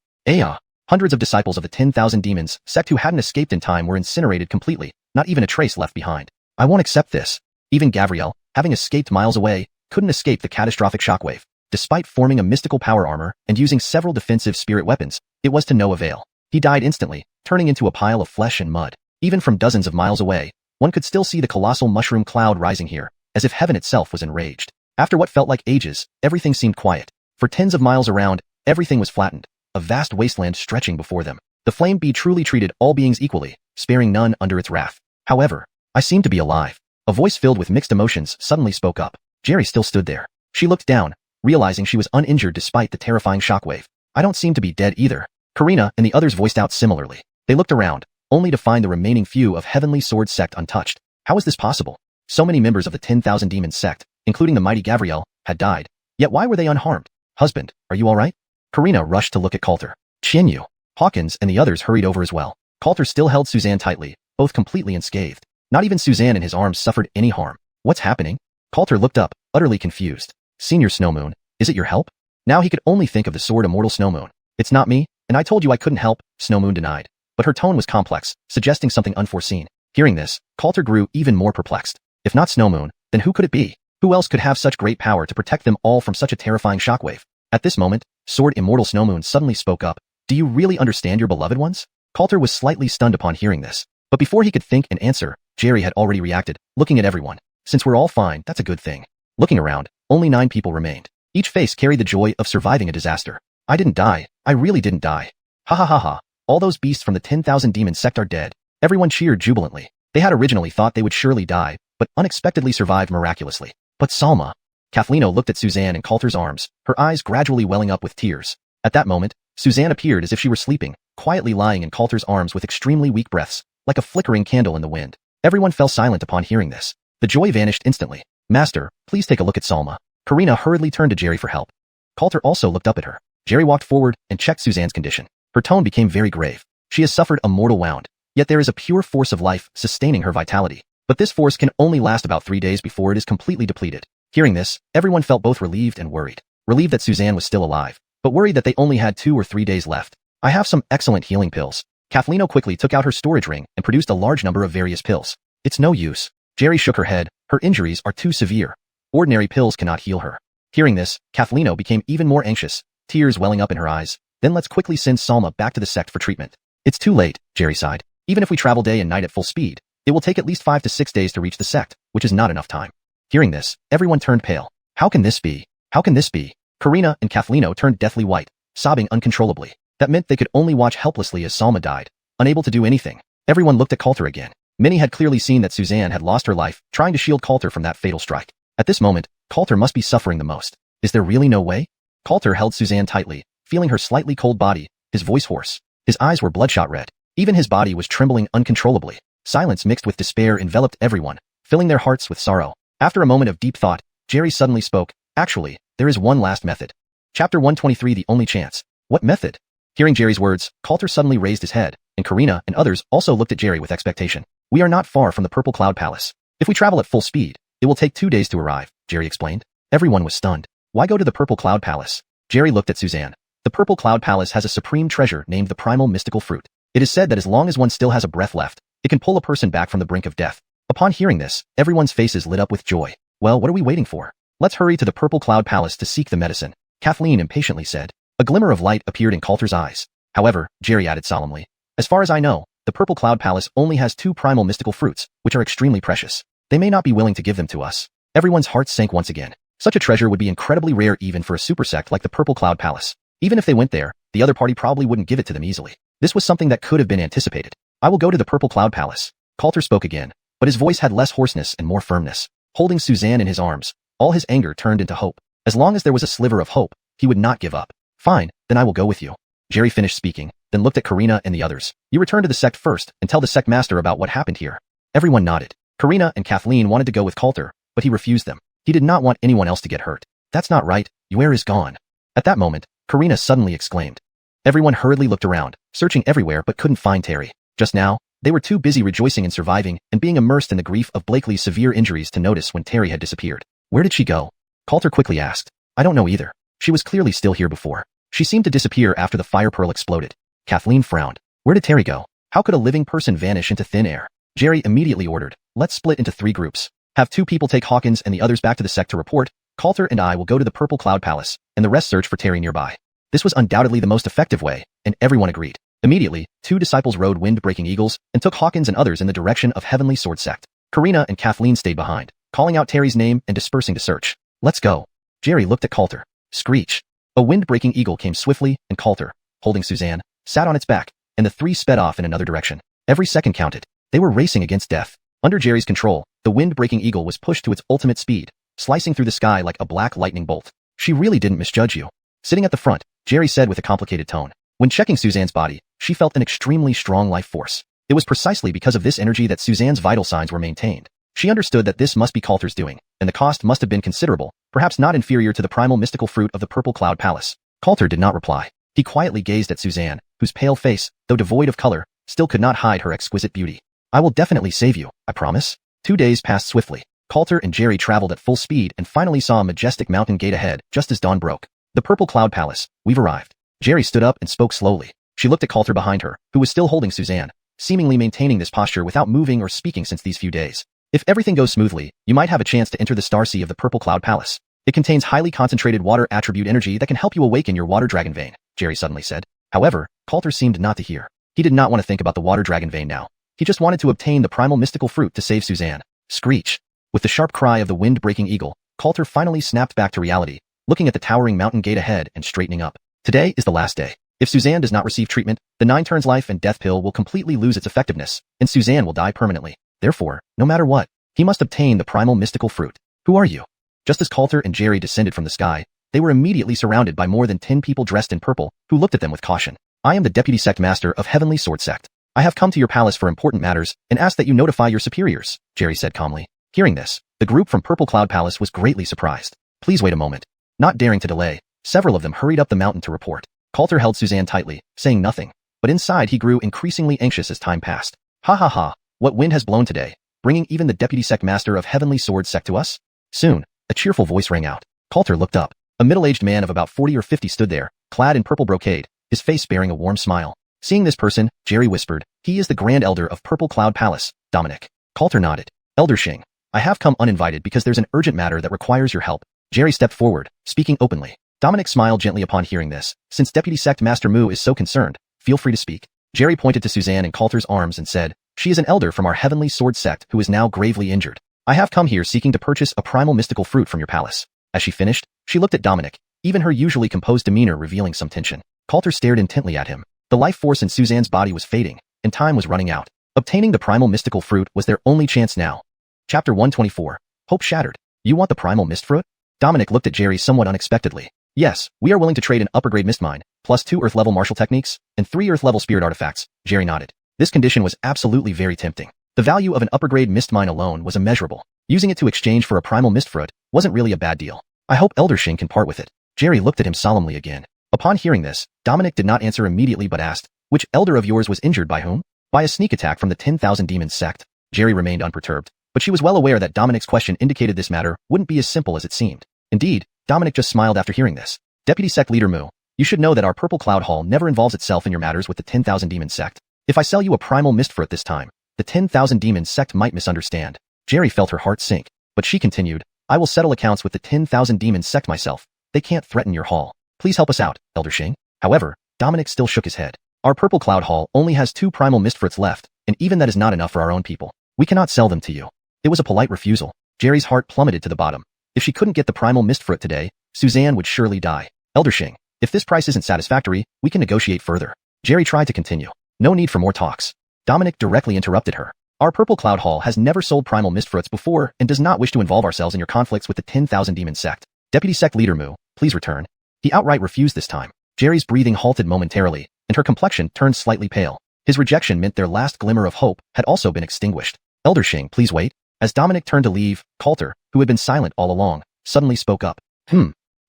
Hundreds of disciples of the 10,000 Demons sect who hadn't escaped in time were incinerated completely, not even a trace left behind. "I won't accept this." Even Gabrielle, having escaped miles away, couldn't escape the catastrophic shockwave. Despite forming a mystical power armor and using several defensive spirit weapons, it was to no avail. He died instantly, turning into a pile of flesh and mud. Even from dozens of miles away, one could still see the colossal mushroom cloud rising here, as if heaven itself was enraged. After what felt like ages, everything seemed quiet. For tens of miles around, everything was flattened, a vast wasteland stretching before them. The flame bee truly treated all beings equally, sparing none under its wrath. "However, I seem to be alive." A voice filled with mixed emotions suddenly spoke up. Jerry still stood there. She looked down, realizing she was uninjured despite the terrifying shockwave. I don't seem to be dead either. Karina and the others voiced out similarly. They looked around, only to find the remaining few of Heavenly Sword sect untouched. How is this possible? So many members of the 10,000 Demons sect, including the mighty Gavriel, had died. Yet why were they unharmed? Husband, are you alright? Karina rushed to look at Coulter. Xianyu, Hawkins and the others hurried over as well. Coulter still held Suzanne tightly, both completely unscathed. Not even Suzanne and his arms suffered any harm. What's happening? Coulter looked up, utterly confused. Senior Snowmoon, is it your help? Now he could only think of the sword immortal Snowmoon. It's not me, and I told you I couldn't help, Snowmoon denied. But her tone was complex, suggesting something unforeseen. Hearing this, Coulter grew even more perplexed. If not Snowmoon, then who could it be? Who else could have such great power to protect them all from such a terrifying shockwave? At this moment, Sword Immortal Snowmoon suddenly spoke up. Do you really understand your beloved ones? Coulter was slightly stunned upon hearing this. But before he could think and answer, Jerry had already reacted, looking at everyone. Since we're all fine, that's a good thing. Looking around, only 9 people remained. Each face carried the joy of surviving a disaster. I didn't die. I really didn't die. Ha ha ha ha. All those beasts from the 10,000 Demon sect are dead. Everyone cheered jubilantly. They had originally thought they would surely die, but unexpectedly survived miraculously. But Salma. Kathleno looked at Suzanne in Coulter's arms, her eyes gradually welling up with tears. At that moment, Suzanne appeared as if she were sleeping, quietly lying in Coulter's arms with extremely weak breaths, like a flickering candle in the wind. Everyone fell silent upon hearing this. The joy vanished instantly. Master, please take a look at Salma. Karina hurriedly turned to Jerry for help. Coulter also looked up at her. Jerry walked forward and checked Suzanne's condition. Her tone became very grave. She has suffered a mortal wound, yet there is a pure force of life sustaining her vitality. But this force can only last about 3 days before it is completely depleted. Hearing this, everyone felt both relieved and worried. Relieved that Suzanne was still alive, but worried that they only had 2 or 3 days left. I have some excellent healing pills. Kathleno quickly took out her storage ring and produced a large number of various pills. It's no use. Jerry shook her head. Her injuries are too severe. Ordinary pills cannot heal her. Hearing this, Kathleno became even more anxious, tears welling up in her eyes. Then let's quickly send Salma back to the sect for treatment. It's too late, Jerry sighed. Even if we travel day and night at full speed, it will take at least 5 to 6 days to reach the sect, which is not enough time. Hearing this, everyone turned pale. How can this be? How can this be? Karina and Kathleno turned deathly white, sobbing uncontrollably. That meant they could only watch helplessly as Salma died, unable to do anything. Everyone looked at Coulter again. Many had clearly seen that Suzanne had lost her life, trying to shield Coulter from that fatal strike. At this moment, Coulter must be suffering the most. Is there really no way? Coulter held Suzanne tightly, feeling her slightly cold body, his voice hoarse. His eyes were bloodshot red. Even his body was trembling uncontrollably. Silence mixed with despair enveloped everyone, filling their hearts with sorrow. After a moment of deep thought, Jerry suddenly spoke. Actually, there is one last method. Chapter 123 The Only Chance. What method? Hearing Jerry's words, Coulter suddenly raised his head, and Karina and others also looked at Jerry with expectation. We are not far from the Purple Cloud Palace. If we travel at full speed, it will take 2 days to arrive, Jerry explained. Everyone was stunned. Why go to the Purple Cloud Palace? Jerry looked at Suzanne. The Purple Cloud Palace has a supreme treasure named the Primal Mystical Fruit. It is said that as long as one still has a breath left, it can pull a person back from the brink of death. Upon hearing this, everyone's faces lit up with joy. Well, what are we waiting for? Let's hurry to the Purple Cloud Palace to seek the medicine, Kathleen impatiently said. A glimmer of light appeared in Coulter's eyes. However, Jerry added solemnly, as far as I know, the Purple Cloud Palace only has 2 primal mystical fruits, which are extremely precious. They may not be willing to give them to us. Everyone's hearts sank once again. Such a treasure would be incredibly rare even for a super sect like the Purple Cloud Palace. Even if they went there, the other party probably wouldn't give it to them easily. This was something that could have been anticipated. I will go to the Purple Cloud Palace. Coulter spoke again, but his voice had less hoarseness and more firmness. Holding Suzanne in his arms, all his anger turned into hope. As long as there was a sliver of hope, he would not give up. Fine, then I will go with you. Jerry finished speaking, then looked at Karina and the others. You return to the sect first and tell the sect master about what happened here. Everyone nodded. Karina and Kathleen wanted to go with Coulter, but he refused them. He did not want anyone else to get hurt. That's not right, Yuer is gone. At that moment, Karina suddenly exclaimed. Everyone hurriedly looked around, searching everywhere but couldn't find Terry. Just now, they were too busy rejoicing in surviving and being immersed in the grief of Blakely's severe injuries to notice when Terry had disappeared. Where did she go? Coulter quickly asked. I don't know either. She was clearly still here before. She seemed to disappear after the fire pearl exploded. Kathleen frowned. Where did Terry go? How could a living person vanish into thin air? Jerry immediately ordered, let's split into 3 groups. Have 2 people take Hawkins and the others back to the sect to report. Coulter and I will go to the Purple Cloud Palace, and the rest search for Terry nearby. This was undoubtedly the most effective way, and everyone agreed. Immediately, 2 disciples rode wind-breaking eagles and took Hawkins and others in the direction of Heavenly Sword Sect. Karina and Kathleen stayed behind, calling out Terry's name and dispersing to search. Let's go. Jerry looked at Coulter. Screech. A wind-breaking eagle came swiftly, and Coulter, holding Suzanne, sat on its back, and the 3 sped off in another direction. Every second counted. They were racing against death. Under Jerry's control, the wind-breaking eagle was pushed to its ultimate speed, slicing through the sky like a black lightning bolt. She really didn't misjudge you. Sitting at the front, Jerry said with a complicated tone. When checking Suzanne's body, she felt an extremely strong life force. It was precisely because of this energy that Suzanne's vital signs were maintained. She understood that this must be Coulter's doing, and the cost must have been considerable, perhaps not inferior to the primal mystical fruit of the Purple Cloud Palace. Coulter did not reply. He quietly gazed at Suzanne, whose pale face, though devoid of color, still could not hide her exquisite beauty. I will definitely save you, I promise. 2 days passed swiftly. Coulter and Jerry traveled at full speed and finally saw a majestic mountain gate ahead, just as dawn broke. The Purple Cloud Palace, we've arrived. Jerry stood up and spoke slowly. She looked at Coulter behind her, who was still holding Suzanne, seemingly maintaining this posture without moving or speaking since these few days. If everything goes smoothly, you might have a chance to enter the Star Sea of the Purple Cloud Palace. It contains highly concentrated water attribute energy that can help you awaken your water dragon vein, Jerry suddenly said. However, Coulter seemed not to hear. He did not want to think about the water dragon vein now. He just wanted to obtain the primal mystical fruit to save Suzanne. Screech. With the sharp cry of the wind-breaking eagle, Coulter finally snapped back to reality, looking at the towering mountain gate ahead and straightening up. Today is the last day. If Suzanne does not receive treatment, the 9 turns life and death pill will completely lose its effectiveness, and Suzanne will die permanently. Therefore, no matter what, he must obtain the primal mystical fruit. Who are you? Just as Coulter and Jerry descended from the sky, they were immediately surrounded by more than 10 people dressed in purple, who looked at them with caution. I am the Deputy Sect Master of Heavenly Sword Sect. I have come to your palace for important matters and ask that you notify your superiors, Jerry said calmly. Hearing this, the group from Purple Cloud Palace was greatly surprised. Please wait a moment. Not daring to delay, several of them hurried up the mountain to report. Coulter held Suzanne tightly, saying nothing, but inside he grew increasingly anxious as time passed. Ha ha ha, what wind has blown today, bringing even the Deputy Sect Master of Heavenly Sword Sect to us? Soon, a cheerful voice rang out. Coulter looked up. A middle-aged man of about 40 or 50 stood there, clad in purple brocade, his face bearing a warm smile. Seeing this person, Jerry whispered, he is the Grand Elder of Purple Cloud Palace, Dominic. Coulter nodded. Elder Xing, I have come uninvited because there's an urgent matter that requires your help. Jerry stepped forward, speaking openly. Dominic smiled gently upon hearing this. Since Deputy Sect Master Mu is so concerned, feel free to speak. Jerry pointed to Suzanne in Coulter's arms and said, she is an elder from our Heavenly Sword Sect who is now gravely injured. I have come here seeking to purchase a primal mystical fruit from your palace. As she finished, she looked at Dominic, even her usually composed demeanor revealing some tension. Coulter stared intently at him. The life force in Suzanne's body was fading, and time was running out. Obtaining the primal mystical fruit was their only chance now. Chapter 124. Hope Shattered. You want the primal mist fruit? Dominic looked at Jerry somewhat unexpectedly. Yes, we are willing to trade an upper-grade mist mine, plus 2 Earth-level martial techniques, and 3 Earth-level spirit artifacts, Jerry nodded. This condition was absolutely very tempting. The value of an upper-grade mist mine alone was immeasurable. Using it to exchange for a primal mist fruit wasn't really a bad deal. I hope Elder Xing can part with it. Jerry looked at him solemnly again. Upon hearing this, Dominic did not answer immediately but asked, which elder of yours was injured by whom? By a sneak attack from the 10,000 Demons sect. Jerry remained unperturbed, but she was well aware that Dominic's question indicated this matter wouldn't be as simple as it seemed. Indeed, Dominic just smiled after hearing this. Deputy Sect Leader Mu, you should know that our Purple Cloud Hall never involves itself in your matters with the 10,000 Demons sect. If I sell you a primal mist fruit this time, the 10,000 Demons sect might misunderstand. Jerry felt her heart sink, but she continued, I will settle accounts with the 10,000 Demons sect myself. They can't threaten your hall. Please help us out, Elder Xing. However, Dominic still shook his head. Our Purple Cloud Hall only has 2 primal mist fruits left, and even that is not enough for our own people. We cannot sell them to you. It was a polite refusal. Jerry's heart plummeted to the bottom. If she couldn't get the primal mist fruit today, Suzanne would surely die. Elder Xing, if this price isn't satisfactory, we can negotiate further. Jerry tried to continue. No need for more talks. Dominic directly interrupted her. Our Purple Cloud Hall has never sold primal mist fruits before and does not wish to involve ourselves in your conflicts with the 10,000 Demon sect. Deputy Sect Leader Mu, please return. He outright refused this time. Jerry's breathing halted momentarily, and her complexion turned slightly pale. His rejection meant their last glimmer of hope had also been extinguished. Elder Xing, please wait. As Dominic turned to leave, Coulter, who had been silent all along, suddenly spoke up.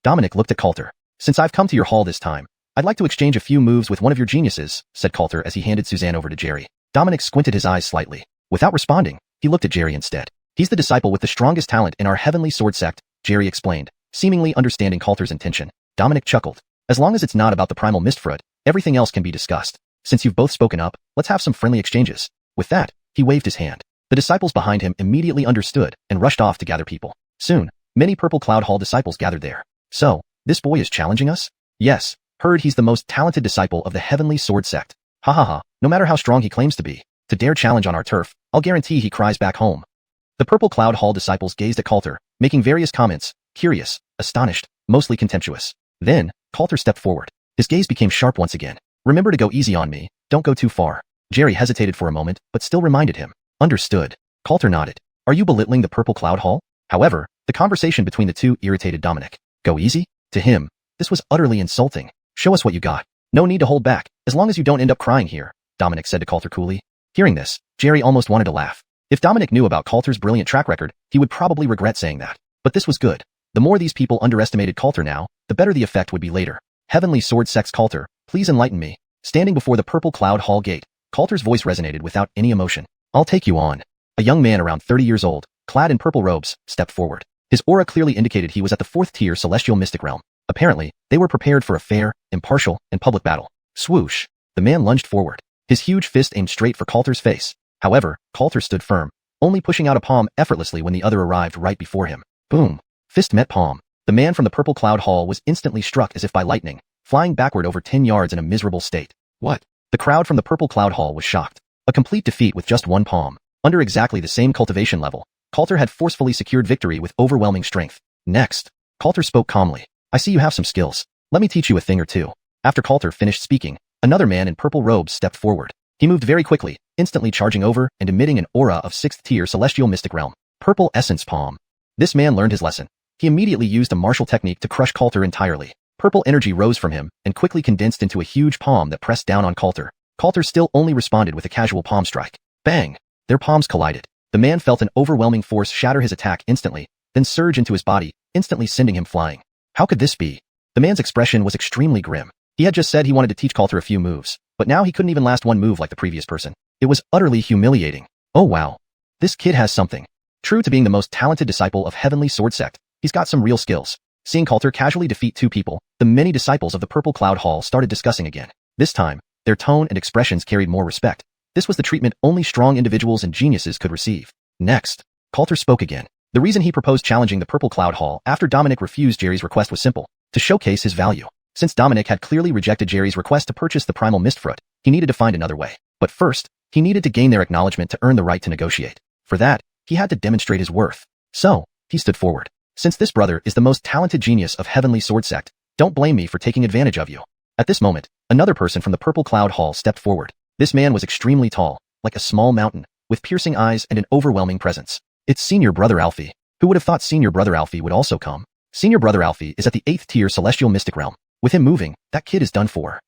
Dominic looked at Coulter. Since I've come to your hall this time, I'd like to exchange a few moves with one of your geniuses, said Coulter as he handed Suzanne over to Jerry. Dominic squinted his eyes slightly. Without responding, he looked at Jerry instead. He's the disciple with the strongest talent in our Heavenly Sword Sect, Jerry explained, seemingly understanding Coulter's intention. Dominic chuckled. As long as it's not about the primal mist fruit, everything else can be discussed. Since you've both spoken up, let's have some friendly exchanges. With that, he waved his hand. The disciples behind him immediately understood and rushed off to gather people. Soon, many Purple Cloud Hall disciples gathered there. So, this boy is challenging us? Yes, heard he's the most talented disciple of the Heavenly Sword Sect. Ha ha ha, no matter how strong he claims to be, to dare challenge on our turf, I'll guarantee he cries back home. The Purple Cloud Hall disciples gazed at Coulter, making various comments, curious, astonished, mostly contemptuous. Then, Coulter stepped forward. His gaze became sharp once again. Remember to go easy on me, don't go too far. Jerry hesitated for a moment, but still reminded him. Understood. Coulter nodded. Are you belittling the Purple Cloud Hall? However, the conversation between the two irritated Dominic. Go easy? To him, This was utterly insulting. Show us what you got. No need to hold back, as long as you don't end up crying here, Dominic said to Coulter coolly. Hearing this, Jerry almost wanted to laugh. If Dominic knew about Coulter's brilliant track record, he would probably regret saying that. But this was good. The more these people underestimated Coulter now, the better the effect would be later. Heavenly Sword Sex Coulter, please enlighten me. Standing before the Purple Cloud Hall gate, Coulter's voice resonated without any emotion. I'll take you on. A young man around 30 years old, clad in purple robes, stepped forward. His aura clearly indicated he was at the 4th-tier celestial mystic realm. Apparently, they were prepared for a fair, impartial, and public battle. Swoosh! The man lunged forward. His huge fist aimed straight for Coulter's face. However, Coulter stood firm, only pushing out a palm effortlessly when the other arrived right before him. Boom! Fist met palm. The man from the Purple Cloud Hall was instantly struck as if by lightning, flying backward over 10 yards in a miserable state. What? The crowd from the Purple Cloud Hall was shocked. A complete defeat with just one palm. Under exactly the same cultivation level, Coulter had forcefully secured victory with overwhelming strength. Next, Coulter spoke calmly. I see you have some skills. Let me teach you a thing or two. After Coulter finished speaking, another man in purple robes stepped forward. He moved very quickly, instantly charging over and emitting an aura of 6th-tier celestial mystic realm. Purple Essence Palm. This man learned his lesson. He immediately used a martial technique to crush Coulter entirely. Purple energy rose from him and quickly condensed into a huge palm that pressed down on Coulter. Coulter still only responded with a casual palm strike. Bang! Their palms collided. The man felt an overwhelming force shatter his attack instantly, then surge into his body, instantly sending him flying. How could this be? The man's expression was extremely grim. He had just said he wanted to teach Coulter a few moves, but now he couldn't even last one move like the previous person. It was utterly humiliating. Oh wow. This kid has something. True to being the most talented disciple of Heavenly Sword Sect, he's got some real skills. Seeing Coulter casually defeat 2 people, the many disciples of the Purple Cloud Hall started discussing again. This time, their tone and expressions carried more respect. This was the treatment only strong individuals and geniuses could receive. Next, Coulter spoke again. The reason he proposed challenging the Purple Cloud Hall after Dominic refused Jerry's request was simple: to showcase his value. Since Dominic had clearly rejected Jerry's request to purchase the Primal Mistfruit, he needed to find another way. But first, he needed to gain their acknowledgement to earn the right to negotiate. For that, he had to demonstrate his worth. So, he stood forward. Since this brother is the most talented genius of Heavenly Sword Sect, don't blame me for taking advantage of you. At this moment, another person from the Purple Cloud Hall stepped forward. This man was extremely tall, like a small mountain, with piercing eyes and an overwhelming presence. It's Senior Brother Alfie. Who would have thought Senior Brother Alfie would also come? Senior Brother Alfie is at the 8th-tier celestial mystic realm. With him moving, that kid is done for.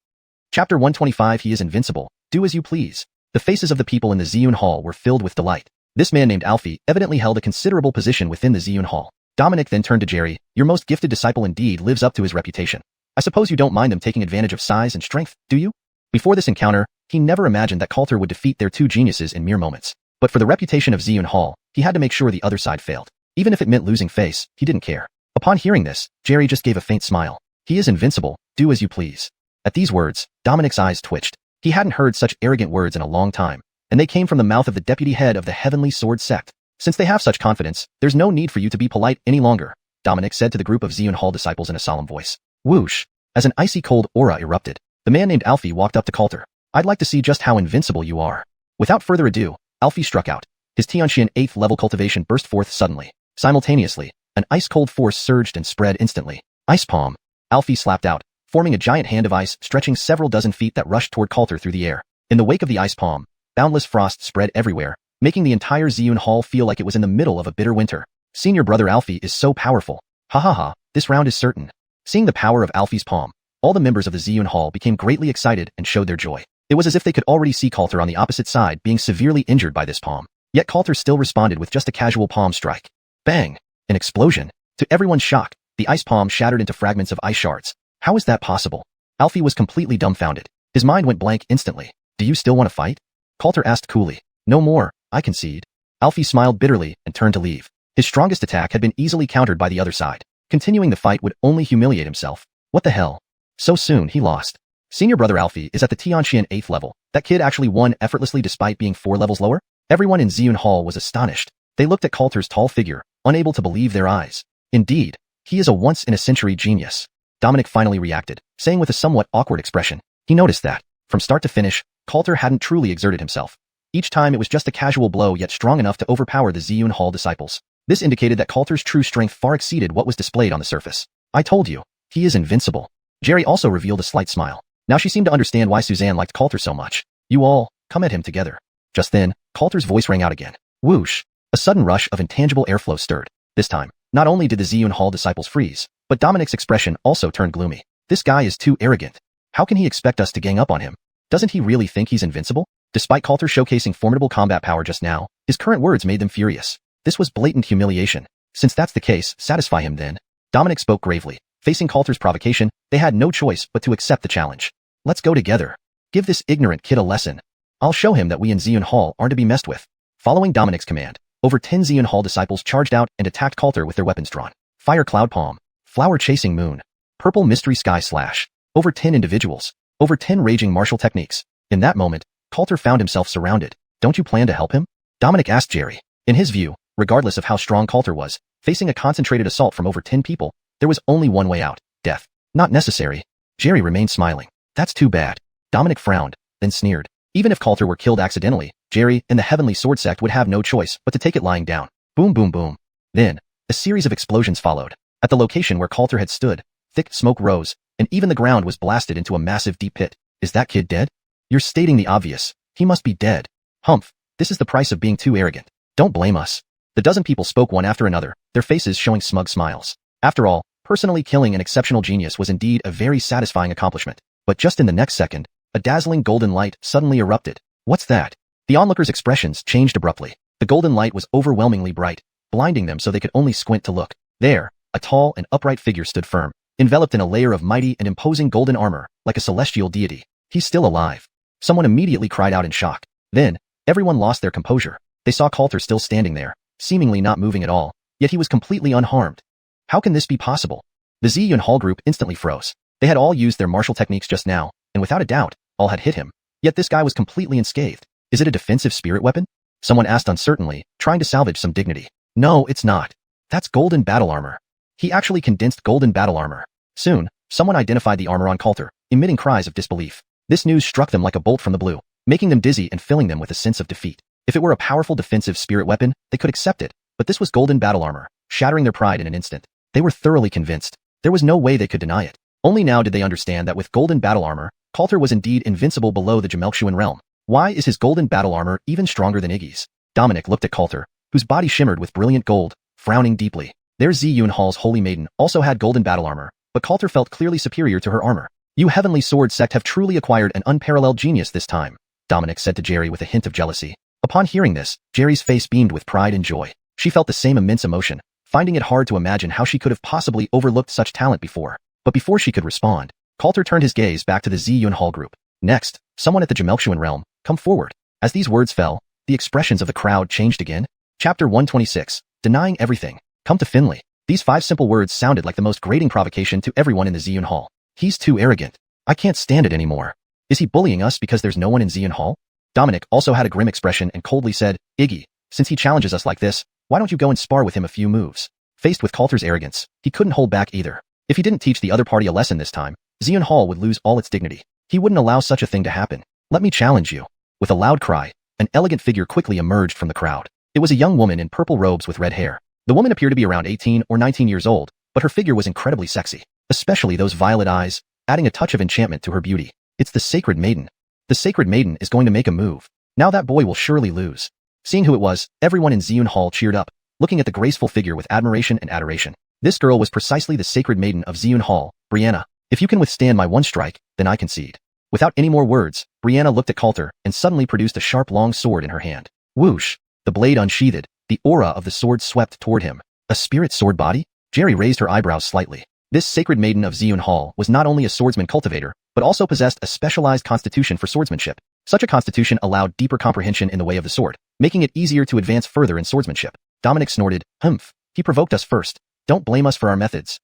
Chapter 125. He is invincible. Do as you please. The faces of the people in the Xiuxian Hall were filled with delight. This man named Alfie evidently held a considerable position within the Xiuxian Hall. Dominic then turned to Jerry. Your most gifted disciple indeed lives up to his reputation. I suppose you don't mind them taking advantage of size and strength, do you? Before this encounter, he never imagined that Coulter would defeat their 2 geniuses in mere moments. But for the reputation of Xiuxian Hall, he had to make sure the other side failed. Even if it meant losing face, he didn't care. Upon hearing this, Jerry just gave a faint smile. He is invincible. Do as you please. At these words, Dominic's eyes twitched. He hadn't heard such arrogant words in a long time, and they came from the mouth of the deputy head of the Heavenly Sword Sect. Since they have such confidence, there's no need for you to be polite any longer, Dominic said to the group of Xiuxian Hall disciples in a solemn voice. Whoosh! As an icy cold aura erupted, the man named Alfie walked up to Coulter. I'd like to see just how invincible you are. Without further ado, Alfie struck out. His xiuxian 8th level cultivation burst forth suddenly. Simultaneously, an ice-cold force surged and spread instantly. Ice Palm. Alfie slapped out, forming a giant hand of ice stretching several dozen feet that rushed toward Coulter through the air. In the wake of the Ice Palm, boundless frost spread everywhere, making the entire Xiuxian Hall feel like it was in the middle of a bitter winter. Senior Brother Alfie is so powerful. Ha ha ha, this round is certain. Seeing the power of Alfie's palm, all the members of the Xiuxian Hall became greatly excited and showed their joy. It was as if they could already see Coulter on the opposite side being severely injured by this palm. Yet Coulter still responded with just a casual palm strike. Bang! An explosion. To everyone's shock, the ice palm shattered into fragments of ice shards. How is that possible? Alfie was completely dumbfounded. His mind went blank instantly. Do you still want to fight? Coulter asked coolly. No more, I concede. Alfie smiled bitterly and turned to leave. His strongest attack had been easily countered by the other side. Continuing the fight would only humiliate himself. What the hell? So soon he lost. Senior Brother Alfie is at the xiuxian 8th level. That kid actually won effortlessly despite being 4 levels lower? Everyone in Xiuxian Hall was astonished. They looked at Coulter's tall figure, unable to believe their eyes. Indeed, he is a once-in-a-century genius. Dominic finally reacted, saying with a somewhat awkward expression. He noticed that, from start to finish, Coulter hadn't truly exerted himself. Each time it was just a casual blow yet strong enough to overpower the Xiuxian Hall disciples. This indicated that Coulter's true strength far exceeded what was displayed on the surface. I told you, he is invincible. Jerry also revealed a slight smile. Now she seemed to understand why Suzanne liked Coulter so much. You all, come at him together. Just then, Coulter's voice rang out again. Whoosh! A sudden rush of intangible airflow stirred. This time, not only did the Xiuxian Hall disciples freeze, But Dominic's expression also turned gloomy. This guy is too arrogant. How can he expect us to gang up on him? Doesn't he really think he's invincible? Despite Coulter showcasing formidable combat power just now, his current words made them furious. This was blatant humiliation. Since that's the case, satisfy him then. Dominic spoke gravely. Facing Coulter's provocation, they had no choice but to accept the challenge. Let's go together. Give this ignorant kid a lesson. I'll show him that we in Xiuxian Hall aren't to be messed with. Following Dominic's command, over 10 Xiuxian Hall disciples charged out and attacked Coulter with their weapons drawn. Fire cloud palm. Flower chasing moon. Purple mystery sky slash. Over 10 individuals. Over 10 raging martial techniques. In that moment, Coulter found himself surrounded. Don't you plan to help him? Dominic asked Jerry. In his view, regardless of how strong Coulter was, facing a concentrated assault from over 10 people, there was only one way out. Death. Not necessary. Jerry remained smiling. That's too bad. Dominic frowned, then sneered. Even if Coulter were killed accidentally, Jerry and the Heavenly Sword Sect would have no choice but to take it lying down. Boom boom boom. Then, a series of explosions followed. At the location where Coulter had stood, thick smoke rose, and even the ground was blasted into a massive deep pit. Is that kid dead? You're stating the obvious. He must be dead. Humph. This is the price of being too arrogant. Don't blame us. The dozen people spoke one after another, their faces showing smug smiles. After all, personally killing an exceptional genius was indeed a very satisfying accomplishment. But just in the next second, a dazzling golden light suddenly erupted. What's that? The onlookers' expressions changed abruptly. The golden light was overwhelmingly bright, blinding them so they could only squint to look. There, a tall and upright figure stood firm, enveloped in a layer of mighty and imposing golden armor, like a celestial deity. He's still alive. Someone immediately cried out in shock. Then, everyone lost their composure. They saw Coulter still standing there, seemingly not moving at all, yet he was completely unharmed. How can this be possible? The Xiuxian Hall group instantly froze. They had all used their martial techniques just now, and without a doubt, all had hit him. Yet this guy was completely unscathed. Is it a defensive spirit weapon? Someone asked uncertainly, trying to salvage some dignity. No, it's not. That's golden battle armor. He actually condensed golden battle armor. Soon, someone identified the armor on Coulter, emitting cries of disbelief. This news struck them like a bolt from the blue, making them dizzy and filling them with a sense of defeat. If it were a powerful defensive spirit weapon, they could accept it, but this was golden battle armor, shattering their pride in an instant. They were thoroughly convinced. There was no way they could deny it. Only now did they understand that with golden battle armor, Coulter was indeed invincible below the xiuxian realm. Why is his golden battle armor even stronger than Iggy's? Dominic looked at Coulter, whose body shimmered with brilliant gold, frowning deeply. Their Xiuxian Hall's holy maiden also had golden battle armor, but Coulter felt clearly superior to her armor. You Heavenly Sword Sect have truly acquired an unparalleled genius this time, Dominic said to Jerry with a hint of jealousy. Upon hearing this, Jerry's face beamed with pride and joy. She felt the same immense emotion, finding it hard to imagine how she could have possibly overlooked such talent before. But before she could respond, Coulter turned his gaze back to the Xiuxian Hall group. Next, someone at the xiuxian realm, come forward. As these words fell, the expressions of the crowd changed again. Chapter 126, Denying Everything. Come to Finley. These 5 simple words sounded like the most grating provocation to everyone in the Xiuxian Hall. He's too arrogant. I can't stand it anymore. Is he bullying us because there's no one in Xiuxian Hall? Dominic also had a grim expression and coldly said, Iggy, since he challenges us like this, why don't you go and spar with him a few moves? Faced with Coulter's arrogance, he couldn't hold back either. If he didn't teach the other party a lesson this time, Xiuxian Hall would lose all its dignity. He wouldn't allow such a thing to happen. Let me challenge you. With a loud cry, an elegant figure quickly emerged from the crowd. It was a young woman in purple robes with red hair. The woman appeared to be around 18 or 19 years old, but her figure was incredibly sexy, especially those violet eyes, adding a touch of enchantment to her beauty. It's the Sacred Maiden. The Sacred Maiden is going to make a move. Now that boy will surely lose. Seeing who it was, everyone in Xiuxian Hall cheered up, looking at the graceful figure with admiration and adoration. This girl was precisely the Sacred Maiden of Xiuxian Hall, Brianna. If you can withstand my one strike, then I concede. Without any more words, Brianna looked at Coulter and suddenly produced a sharp long sword in her hand. Whoosh! The blade unsheathed, the aura of the sword swept toward him. A spirit sword body? Jerry raised her eyebrows slightly. This Sacred Maiden of Xiuxian Hall was not only a swordsman cultivator, but also possessed a specialized constitution for swordsmanship. Such a constitution allowed deeper comprehension in the way of the sword, making it easier to advance further in swordsmanship. Dominic snorted, humph. He provoked us first. Don't blame us for our methods.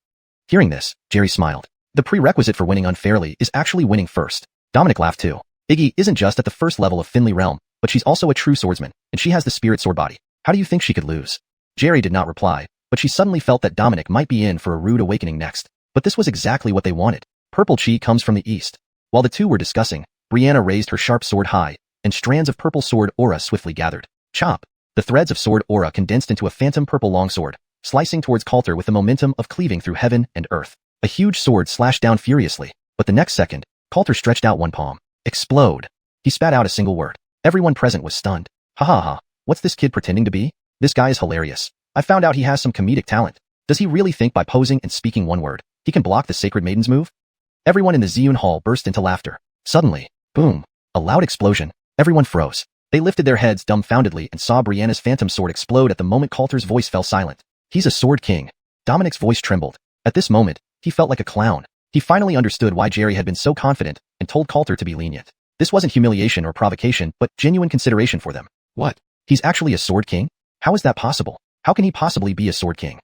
Hearing this, Jerry smiled. The prerequisite for winning unfairly is actually winning first. Dominic laughed too. Iggy isn't just at the first level of Finley realm, but she's also a true swordsman, and she has the spirit sword body. How do you think she could lose? Jerry did not reply, but she suddenly felt that Dominic might be in for a rude awakening next. But this was exactly what they wanted. Purple chi comes from the east. While the two were discussing, Brianna raised her sharp sword high, and strands of purple sword aura swiftly gathered. Chop! The threads of sword aura condensed into a phantom purple longsword, slicing towards Coulter with the momentum of cleaving through heaven and earth. A huge sword slashed down furiously, but the next second, Coulter stretched out one palm. Explode! He spat out a single word. Everyone present was stunned. Ha ha ha, what's this kid pretending to be? This guy is hilarious. I found out he has some comedic talent. Does he really think by posing and speaking one word, he can block the Sacred Maiden's move? Everyone in the Xiuxian hall burst into laughter. Suddenly, boom, a loud explosion. Everyone froze. They lifted their heads dumbfoundedly and saw Brianna's phantom sword explode at the moment Coulter's voice fell silent. He's a sword king. Dominic's voice trembled. At this moment, he felt like a clown. He finally understood why Jerry had been so confident and told Coulter to be lenient. This wasn't humiliation or provocation, but genuine consideration for them. What? He's actually a sword king? How is that possible? How can he possibly be a sword king?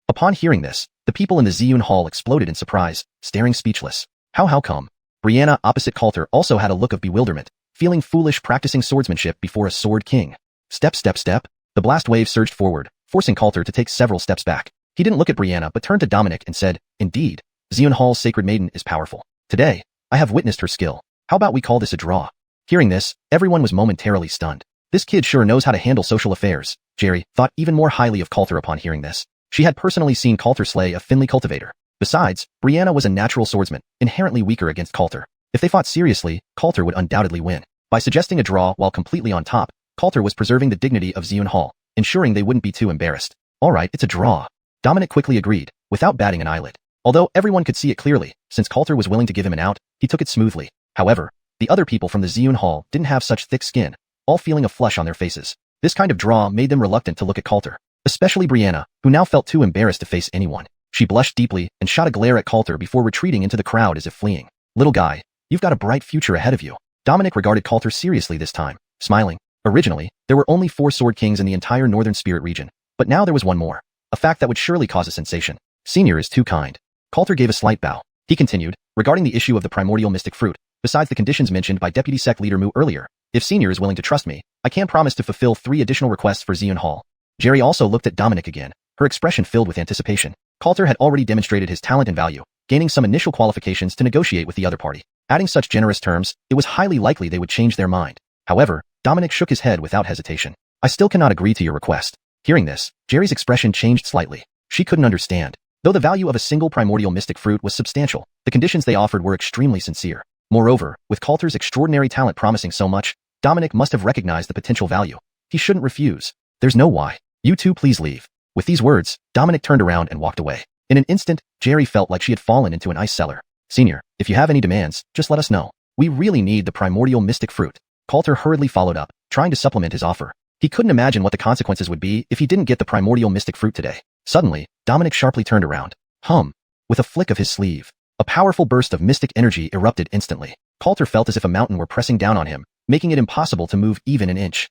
Upon hearing this, the people in the Xiuxian hall exploded in surprise, staring speechless. How come? Brianna, opposite Coulter, also had a look of bewilderment, feeling foolish practicing swordsmanship before a sword king. Step. The blast wave surged forward, forcing Coulter to take several steps back. He didn't look at Brianna but turned to Dominic and said, Indeed, Xiuxian hall's Sacred Maiden is powerful. Today, I have witnessed her skill. How about we call this a draw? Hearing this, everyone was momentarily stunned. This kid sure knows how to handle social affairs. Jerry thought even more highly of Coulter upon hearing this. She had personally seen Coulter slay a Finley cultivator. Besides, Brianna was a natural swordsman, inherently weaker against Coulter. If they fought seriously, Coulter would undoubtedly win. By suggesting a draw while completely on top, Coulter was preserving the dignity of Xiuxian hall, ensuring they wouldn't be too embarrassed. Alright, it's a draw. Dominic quickly agreed, without batting an eyelid. Although everyone could see it clearly, since Coulter was willing to give him an out, he took it smoothly. However, the other people from the Xiuxian hall didn't have such thick skin, all feeling a flush on their faces. This kind of draw made them reluctant to look at Coulter, especially Brianna, who now felt too embarrassed to face anyone. She blushed deeply and shot a glare at Coulter before retreating into the crowd as if fleeing. Little guy, you've got a bright future ahead of you. Dominic regarded Coulter seriously this time, smiling. Originally, there were only 4 sword kings in the entire Northern Spirit region, but now there was one more, a fact that would surely cause a sensation. Senior is too kind. Coulter gave a slight bow. He continued, regarding the issue of the primordial mystic fruit, besides the conditions mentioned by Deputy Sect Leader Mu earlier, if Senior is willing to trust me, I can promise to fulfill 3 additional requests for Xiuxian hall. Jerry also looked at Dominic again, her expression filled with anticipation. Coulter had already demonstrated his talent and value, gaining some initial qualifications to negotiate with the other party. Adding such generous terms, it was highly likely they would change their mind. However, Dominic shook his head without hesitation. I still cannot agree to your request. Hearing this, Jerry's expression changed slightly. She couldn't understand. Though the value of a single primordial mystic fruit was substantial, the conditions they offered were extremely sincere. Moreover, with Coulter's extraordinary talent promising so much, Dominic must have recognized the potential value. He shouldn't refuse. There's no why. You two please leave. With these words, Dominic turned around and walked away. In an instant, Jerry felt like she had fallen into an ice cellar. Senior, if you have any demands, just let us know. We really need the primordial mystic fruit. Coulter hurriedly followed up, trying to supplement his offer. He couldn't imagine what the consequences would be if he didn't get the primordial mystic fruit today. Suddenly, Dominic sharply turned around. With a flick of his sleeve, a powerful burst of mystic energy erupted instantly. Coulter felt as if a mountain were pressing down on him, making it impossible to move even an inch.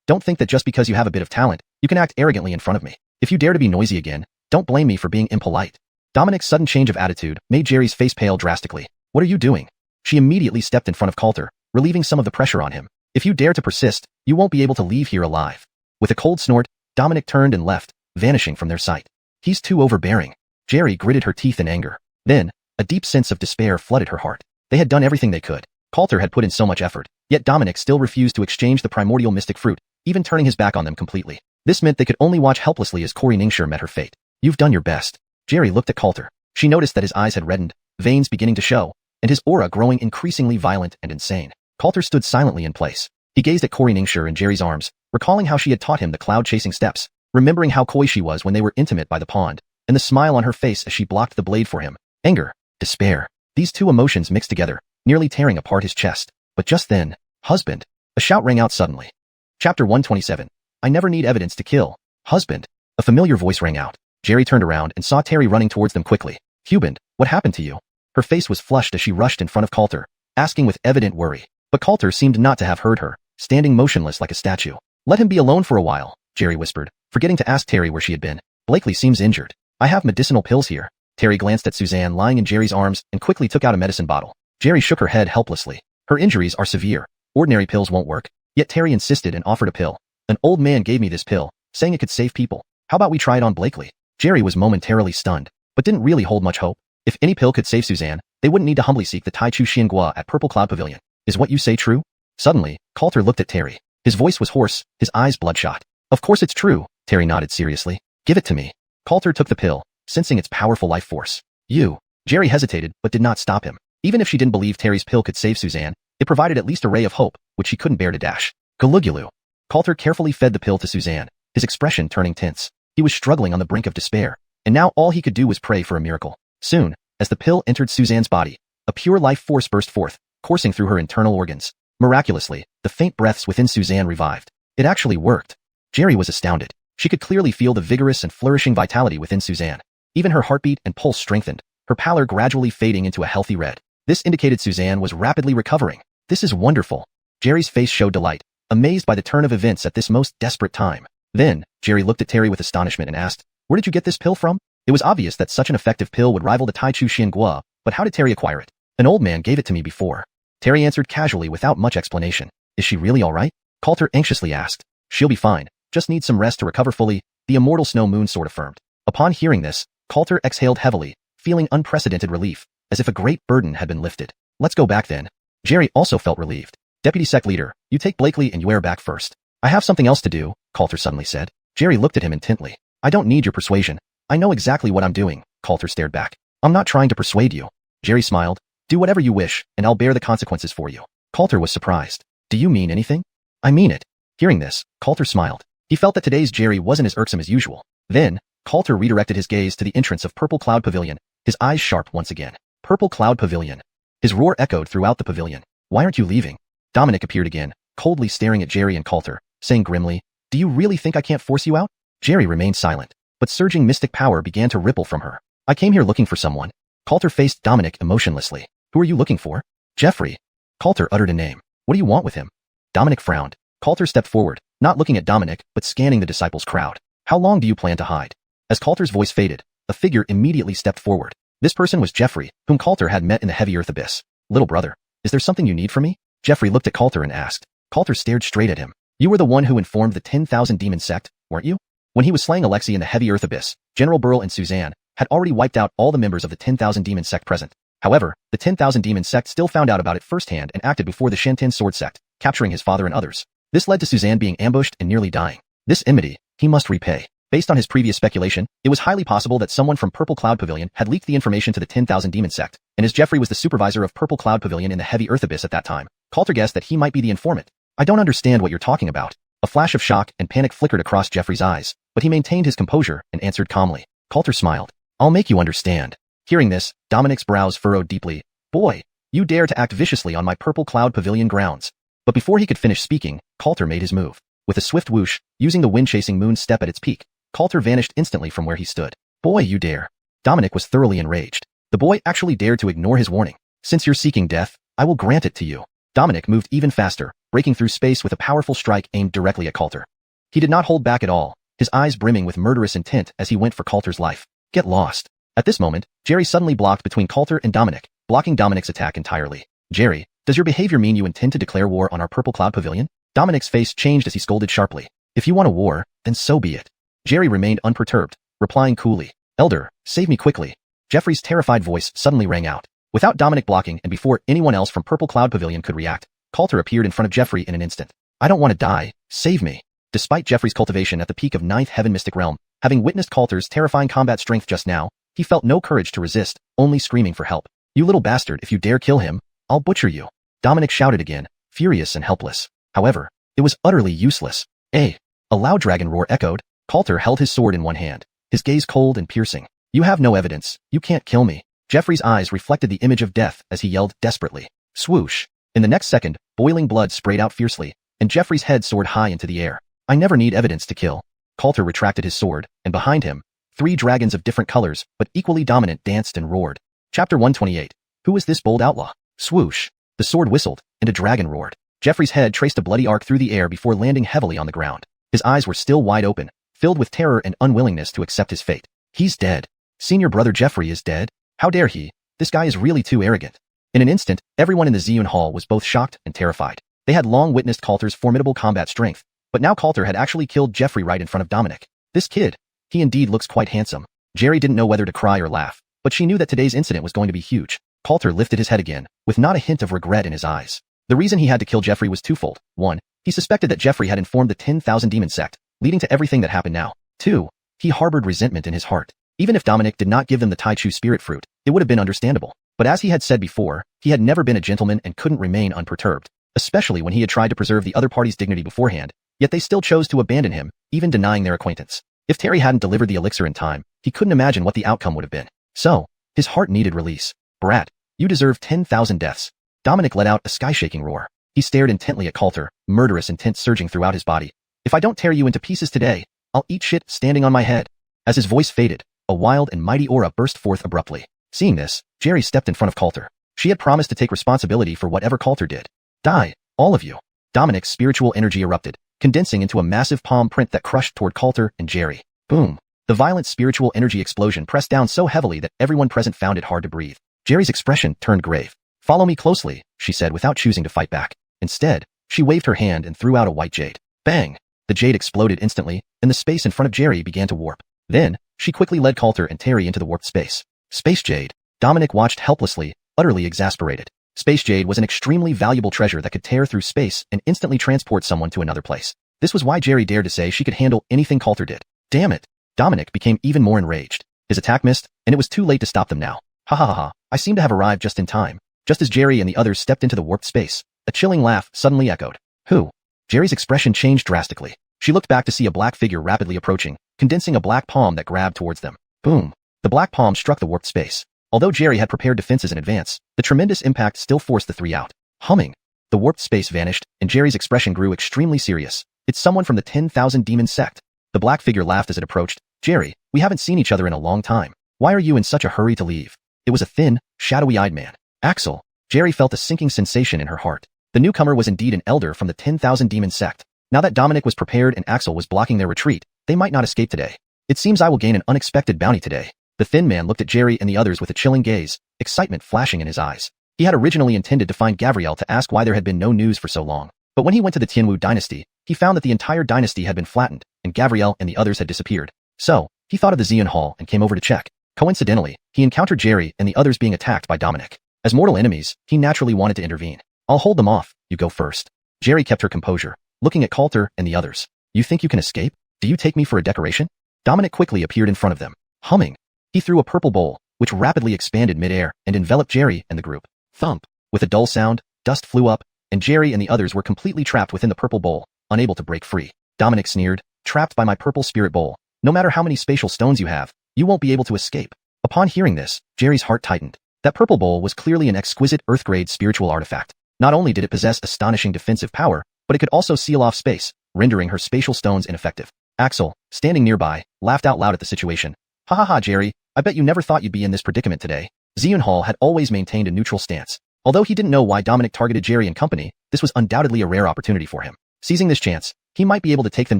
Don't think that just because you have a bit of talent, you can act arrogantly in front of me. If you dare to be noisy again, don't blame me for being impolite. Dominic's sudden change of attitude made Jerry's face pale drastically. What are you doing? She immediately stepped in front of Coulter, relieving some of the pressure on him. If you dare to persist, you won't be able to leave here alive. With a cold snort, Dominic turned and left, vanishing from their sight. He's too overbearing. Jerry gritted her teeth in anger. Then, a deep sense of despair flooded her heart. They had done everything they could. Coulter had put in so much effort, yet Dominic still refused to exchange the primordial mystic fruit, even turning his back on them completely. This meant they could only watch helplessly as Corey Ningsher met her fate. You've done your best. Jerry looked at Coulter. She noticed that his eyes had reddened, veins beginning to show, and his aura growing increasingly violent and insane. Coulter stood silently in place. He gazed at Corey Ningsher in Jerry's arms, recalling how she had taught him the cloud-chasing steps, remembering how coy she was when they were intimate by the pond, and the smile on her face as she blocked the blade for him. Anger, despair. These two emotions mixed together, nearly tearing apart his chest. But just then, husband. A shout rang out suddenly. Chapter 127. I never need evidence to kill. Husband. A familiar voice rang out. Jerry turned around and saw Terry running towards them quickly. Husband, what happened to you? Her face was flushed as she rushed in front of Coulter, asking with evident worry. But Coulter seemed not to have heard her, standing motionless like a statue. Let him be alone for a while, Jerry whispered, forgetting to ask Terry where she had been. Blakely seems injured. I have medicinal pills here. Terry glanced at Suzanne lying in Jerry's arms and quickly took out a medicine bottle. Jerry shook her head helplessly. Her injuries are severe. Ordinary pills won't work. Yet Terry insisted and offered a pill. An old man gave me this pill, saying it could save people. How about we try it on Blakely? Jerry was momentarily stunned, but didn't really hold much hope. If any pill could save Suzanne, they wouldn't need to humbly seek the Tai Chu Xiangua at Purple Cloud Pavilion. Is what you say true? Suddenly, Coulter looked at Terry. His voice was hoarse, his eyes bloodshot. Of course it's true, Terry nodded seriously. Give it to me. Coulter took the pill, sensing its powerful life force. You. Jerry hesitated, but did not stop him. Even if she didn't believe Terry's pill could save Suzanne, it provided at least a ray of hope, which she couldn't bear to dash. Caligulu. Coulter carefully fed the pill to Suzanne, his expression turning tense. He was struggling on the brink of despair, and now all he could do was pray for a miracle. Soon, as the pill entered Suzanne's body, a pure life force burst forth, coursing through her internal organs. Miraculously, the faint breaths within Suzanne revived. It actually worked. Jerry was astounded. She could clearly feel the vigorous and flourishing vitality within Suzanne. Even her heartbeat and pulse strengthened, her pallor gradually fading into a healthy red. This indicated Suzanne was rapidly recovering. This is wonderful. Jerry's face showed delight, amazed by the turn of events at this most desperate time. Then, Jerry looked at Terry with astonishment and asked, "Where did you get this pill from?" It was obvious that such an effective pill would rival the xiuxian gua, but how did Terry acquire it? "An old man gave it to me before." Terry answered casually without much explanation. "Is she really all right?" Coulter anxiously asked. "She'll be fine, just needs some rest to recover fully," the immortal Snow Moon Sword affirmed. Upon hearing this, Coulter exhaled heavily, feeling unprecedented relief, as if a great burden had been lifted. "Let's go back then." Jerry also felt relieved. "Deputy Sect Leader, you take Blakely and Yuer back first." "I have something else to do," Coulter suddenly said. Jerry looked at him intently. "I don't need your persuasion. I know exactly what I'm doing," Coulter stared back. "I'm not trying to persuade you." Jerry smiled. "Do whatever you wish, and I'll bear the consequences for you." Coulter was surprised. "Do you mean anything?" "I mean it." Hearing this, Coulter smiled. He felt that today's Jerry wasn't as irksome as usual. Then, Coulter redirected his gaze to the entrance of Purple Cloud Pavilion, his eyes sharp once again. Purple Cloud Pavilion. His roar echoed throughout the pavilion. "Why aren't you leaving?" Dominic appeared again, coldly staring at Jerry and Coulter, saying grimly, "Do you really think I can't force you out?" Jerry remained silent, but surging mystic power began to ripple from her. "I came here looking for someone." Coulter faced Dominic emotionlessly. "Who are you looking for?" "Jeffrey." Coulter uttered a name. "What do you want with him?" Dominic frowned. Coulter stepped forward, not looking at Dominic, but scanning the disciples' crowd. "How long do you plan to hide?" As Coulter's voice faded, a figure immediately stepped forward. This person was Jeffrey, whom Coulter had met in the heavy earth abyss. "Little brother, is there something you need from me?" Jeffrey looked at Coulter and asked. Coulter stared straight at him. "You were the one who informed the 10,000 demon sect, weren't you?" When he was slaying Alexei in the heavy earth abyss, General Burl and Suzanne had already wiped out all the members of the 10,000 demon sect present. However, the 10,000 demon sect still found out about it firsthand and acted before the Shantin sword sect, capturing his father and others. This led to Suzanne being ambushed and nearly dying. This enmity, he must repay. Based on his previous speculation, it was highly possible that someone from Purple Cloud Pavilion had leaked the information to the 10,000 demon sect, and as Jeffrey was the supervisor of Purple Cloud Pavilion in the heavy earth abyss at that time, Coulter guessed that he might be the informant. "I don't understand what you're talking about." A flash of shock and panic flickered across Jeffrey's eyes, but he maintained his composure and answered calmly. Coulter smiled. "I'll make you understand." Hearing this, Dominic's brows furrowed deeply. "Boy, you dare to act viciously on my Purple Cloud Pavilion grounds." But before he could finish speaking, Coulter made his move. With a swift whoosh, using the wind-chasing moon step at its peak, Coulter vanished instantly from where he stood. "Boy, you dare." Dominic was thoroughly enraged. The boy actually dared to ignore his warning. "Since you're seeking death, I will grant it to you." Dominic moved even faster, breaking through space with a powerful strike aimed directly at Coulter. He did not hold back at all, his eyes brimming with murderous intent as he went for Coulter's life. "Get lost." At this moment, Jerry suddenly blocked between Coulter and Dominic, blocking Dominic's attack entirely. "Jerry, does your behavior mean you intend to declare war on our Purple Cloud Pavilion?" Dominic's face changed as he scolded sharply. "If you want a war, then so be it." Jerry remained unperturbed, replying coolly. "Elder, save me quickly." Jeffrey's terrified voice suddenly rang out. Without Dominic blocking and before anyone else from Purple Cloud Pavilion could react, Coulter appeared in front of Jeffrey in an instant. "I don't want to die, save me." Despite Jeffrey's cultivation at the peak of 9th Heaven Mystic Realm, having witnessed Coulter's terrifying combat strength just now, he felt no courage to resist, only screaming for help. "You little bastard, if you dare kill him, I'll butcher you." Dominic shouted again, furious and helpless. However, it was utterly useless. A loud dragon roar echoed. Coulter held his sword in one hand, his gaze cold and piercing. "You have no evidence, you can't kill me." Jeffrey's eyes reflected the image of death as he yelled desperately. Swoosh! In the next second, boiling blood sprayed out fiercely, and Jeffrey's head soared high into the air. "I never need evidence to kill." Coulter retracted his sword, and behind him, 3 dragons of different colors, but equally dominant danced and roared. Chapter 128. Who is this bold outlaw? Swoosh! The sword whistled, and a dragon roared. Jeffrey's head traced a bloody arc through the air before landing heavily on the ground. His eyes were still wide open, filled with terror and unwillingness to accept his fate. "He's dead. Senior brother Jeffrey is dead? How dare he? This guy is really too arrogant." In an instant, everyone in the Xiuxian Hall was both shocked and terrified. They had long witnessed Coulter's formidable combat strength, but now Coulter had actually killed Jeffrey right in front of Dominic. This kid, he indeed looks quite handsome. Jerry didn't know whether to cry or laugh, but she knew that today's incident was going to be huge. Coulter lifted his head again, with not a hint of regret in his eyes. The reason he had to kill Jeffrey was twofold. 1, he suspected that Jeffrey had informed the 10,000 demon sect, leading to everything that happened now. 2, he harbored resentment in his heart. Even if Dominic did not give them the Taichu spirit fruit, it would have been understandable. But as he had said before, he had never been a gentleman and couldn't remain unperturbed, especially when he had tried to preserve the other party's dignity beforehand, yet they still chose to abandon him, even denying their acquaintance. If Terry hadn't delivered the elixir in time, he couldn't imagine what the outcome would have been. So, his heart needed release. Brat, you deserve 10,000 deaths. Dominic let out a sky-shaking roar. He stared intently at Coulter, murderous intent surging throughout his body. If I don't tear you into pieces today, I'll eat shit standing on my head. As his voice faded, a wild and mighty aura burst forth abruptly. Seeing this, Jerry stepped in front of Coulter. She had promised to take responsibility for whatever Coulter did. Die, all of you. Dominic's spiritual energy erupted, condensing into a massive palm print that crushed toward Coulter and Jerry. Boom. The violent spiritual energy explosion pressed down so heavily that everyone present found it hard to breathe. Jerry's expression turned grave. Follow me closely, she said without choosing to fight back. Instead, she waved her hand and threw out a white jade. Bang! The jade exploded instantly, and the space in front of Jerry began to warp. Then, she quickly led Coulter and Terry into the warped space. Space jade. Dominic watched helplessly, utterly exasperated. Space jade was an extremely valuable treasure that could tear through space and instantly transport someone to another place. This was why Jerry dared to say she could handle anything Coulter did. Damn it! Dominic became even more enraged. His attack missed, and it was too late to stop them now. Ha ha ha ha, I seem to have arrived just in time. Just as Jerry and the others stepped into the warped space, a chilling laugh suddenly echoed. Who? Jerry's expression changed drastically. She looked back to see a black figure rapidly approaching, condensing a black palm that grabbed towards them. Boom. The black palm struck the warped space. Although Jerry had prepared defenses in advance, the tremendous impact still forced the three out. Humming. The warped space vanished, and Jerry's expression grew extremely serious. It's someone from the 10,000 Demon sect. The black figure laughed as it approached. Jerry, we haven't seen each other in a long time. Why are you in such a hurry to leave? It was a thin, shadowy-eyed man. Axel. Jerry felt a sinking sensation in her heart. The newcomer was indeed an elder from the 10,000 Demon sect. Now that Dominic was prepared and Axel was blocking their retreat, they might not escape today. It seems I will gain an unexpected bounty today. The thin man looked at Jerry and the others with a chilling gaze, excitement flashing in his eyes. He had originally intended to find Gavriel to ask why there had been no news for so long. But when he went to the Tianwu dynasty, he found that the entire dynasty had been flattened, and Gavriel and the others had disappeared. So, he thought of the Xiuxian Hall and came over to check. Coincidentally, he encountered Jerry and the others being attacked by Dominic. As mortal enemies, he naturally wanted to intervene. I'll hold them off, you go first. Jerry kept her composure, looking at Coulter and the others. You think you can escape? Do you take me for a decoration? Dominic quickly appeared in front of them, humming. He threw a purple bowl, which rapidly expanded midair and enveloped Jerry and the group. Thump. With a dull sound, dust flew up, and Jerry and the others were completely trapped within the purple bowl, unable to break free. Dominic sneered, trapped by my purple spirit bowl. No matter how many spatial stones you have, you won't be able to escape. Upon hearing this, Jerry's heart tightened. That purple bowl was clearly an exquisite Earth-grade spiritual artifact. Not only did it possess astonishing defensive power, but it could also seal off space, rendering her spatial stones ineffective. Axel, standing nearby, laughed out loud at the situation. Ha ha ha, Jerry, I bet you never thought you'd be in this predicament today. Xiuxian Hall had always maintained a neutral stance. Although he didn't know why Dominic targeted Jerry and company, this was undoubtedly a rare opportunity for him. Seizing this chance, he might be able to take them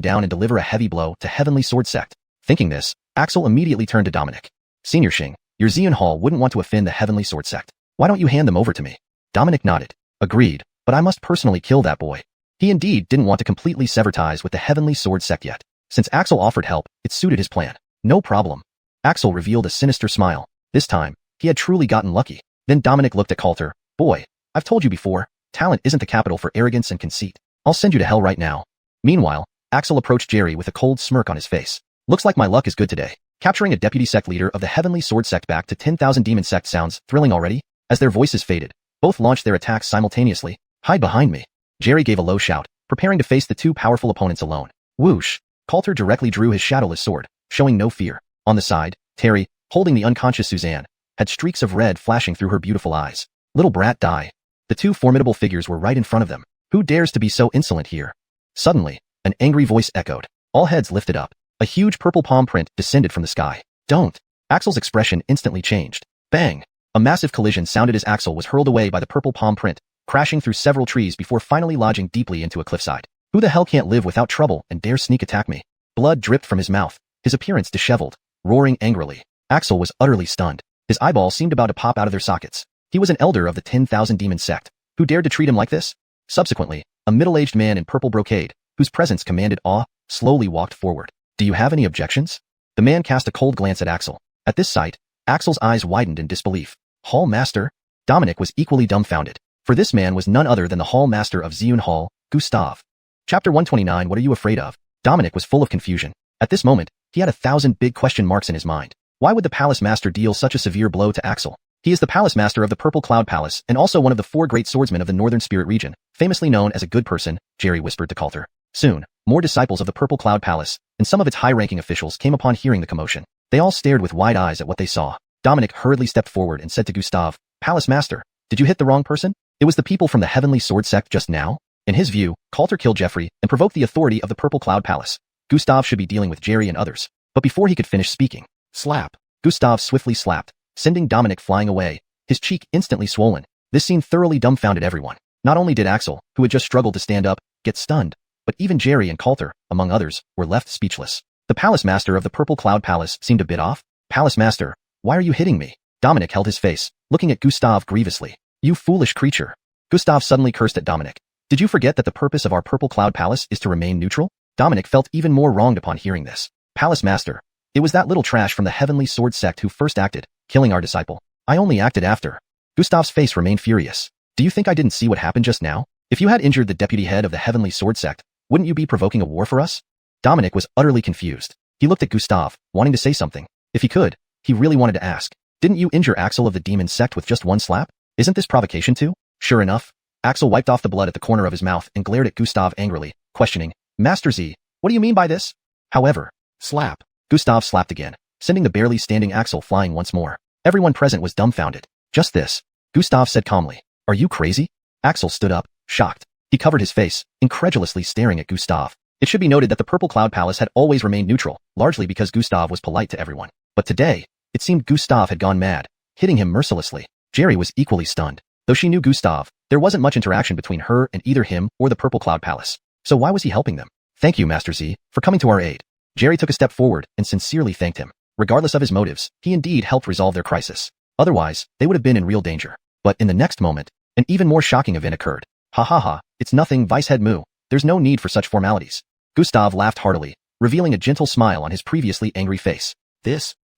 down and deliver a heavy blow to Heavenly Sword Sect. Thinking this, Axel immediately turned to Dominic. Senior Xing, your Xiuxian Hall wouldn't want to offend the Heavenly Sword Sect. Why don't you hand them over to me? Dominic nodded. Agreed, but I must personally kill that boy. He indeed didn't want to completely sever ties with the Heavenly Sword Sect yet. Since Axel offered help, it suited his plan. No problem. Axel revealed a sinister smile. This time, he had truly gotten lucky. Then Dominic looked at Coulter. Boy, I've told you before, talent isn't the capital for arrogance and conceit. I'll send you to hell right now. Meanwhile, Axel approached Jerry with a cold smirk on his face. Looks like my luck is good today. Capturing a deputy sect leader of the Heavenly Sword Sect back to 10,000 Demon Sect sounds thrilling already. As their voices faded, both launched their attacks simultaneously. Hide behind me. Jerry gave a low shout, preparing to face the two powerful opponents alone. Whoosh. Coulter directly drew his shadowless sword, showing no fear. On the side, Terry, holding the unconscious Suzanne, had streaks of red flashing through her beautiful eyes. Little brat, die. The two formidable figures were right in front of them. Who dares to be so insolent here? Suddenly, an angry voice echoed. All heads lifted up. A huge purple palm print descended from the sky. Don't. Axel's expression instantly changed. Bang. A massive collision sounded as Axel was hurled away by the purple palm print, crashing through several trees before finally lodging deeply into a cliffside. Who the hell can't live without trouble and dare sneak attack me? Blood dripped from his mouth, his appearance disheveled, roaring angrily. Axel was utterly stunned. His eyeballs seemed about to pop out of their sockets. He was an elder of the 10,000 Demon Sect. Who dared to treat him like this? Subsequently, a middle-aged man in purple brocade, whose presence commanded awe, slowly walked forward. Do you have any objections? The man cast a cold glance at Axel. At this sight, Axel's eyes widened in disbelief. Hall Master? Dominic was equally dumbfounded, for this man was none other than the Hall Master of Xiuxian Hall, Gustav. Chapter 129. What are you afraid of? Dominic was full of confusion. At this moment, he had 1,000 big question marks in his mind. Why would the Palace Master deal such a severe blow to Axel? He is the Palace Master of the Purple Cloud Palace and also one of the 4 great swordsmen of the Northern Spirit region, famously known as a good person, Jerry whispered to Coulter. Soon, more disciples of the Purple Cloud Palace, and some of its high-ranking officials came upon hearing the commotion. They all stared with wide eyes at what they saw. Dominic hurriedly stepped forward and said to Gustave, "Palace Master, did you hit the wrong person? It was the people from the Heavenly Sword Sect just now." In his view, Coulter killed Jeffrey and provoked the authority of the Purple Cloud Palace. Gustave should be dealing with Jerry and others. But before he could finish speaking, slap. Gustave swiftly slapped, sending Dominic flying away, his cheek instantly swollen. This scene thoroughly dumbfounded everyone. Not only did Axel, who had just struggled to stand up, get stunned, but even Jerry and Coulter, among others, were left speechless. The Palace Master of the Purple Cloud Palace seemed a bit off. "Palace Master, why are you hitting me?" Dominic held his face, looking at Gustave grievously. "You foolish creature." Gustave suddenly cursed at Dominic. "Did you forget that the purpose of our Purple Cloud Palace is to remain neutral?" Dominic felt even more wronged upon hearing this. "Palace Master, it was that little trash from the Heavenly Sword Sect who first acted, killing our disciple. I only acted after." Gustave's face remained furious. "Do you think I didn't see what happened just now? If you had injured the deputy head of the Heavenly Sword Sect, wouldn't you be provoking a war for us?" Dominic was utterly confused. He looked at Gustave, wanting to say something. If he could, he really wanted to ask, "Didn't you injure Axel of the Demon Sect with just one slap? Isn't this provocation too?" Sure enough, Axel wiped off the blood at the corner of his mouth and glared at Gustave angrily, questioning, "Master Z, what do you mean by this?" However, slap. Gustave slapped again, sending the barely standing Axel flying once more. Everyone present was dumbfounded. "Just this," Gustave said calmly. "Are you crazy?" Axel stood up, shocked. He covered his face, incredulously staring at Gustave. It should be noted that the Purple Cloud Palace had always remained neutral, largely because Gustave was polite to everyone. But today, it seemed Gustave had gone mad, hitting him mercilessly. Jerry was equally stunned. Though she knew Gustave, there wasn't much interaction between her and either him or the Purple Cloud Palace. So why was he helping them? "Thank you, Master Z, for coming to our aid." Jerry took a step forward and sincerely thanked him. Regardless of his motives, he indeed helped resolve their crisis. Otherwise, they would have been in real danger. But in the next moment, an even more shocking event occurred. "Ha ha ha, it's nothing, Vicehead Moo. There's no need for such formalities." Gustave laughed heartily, revealing a gentle smile on his previously angry face.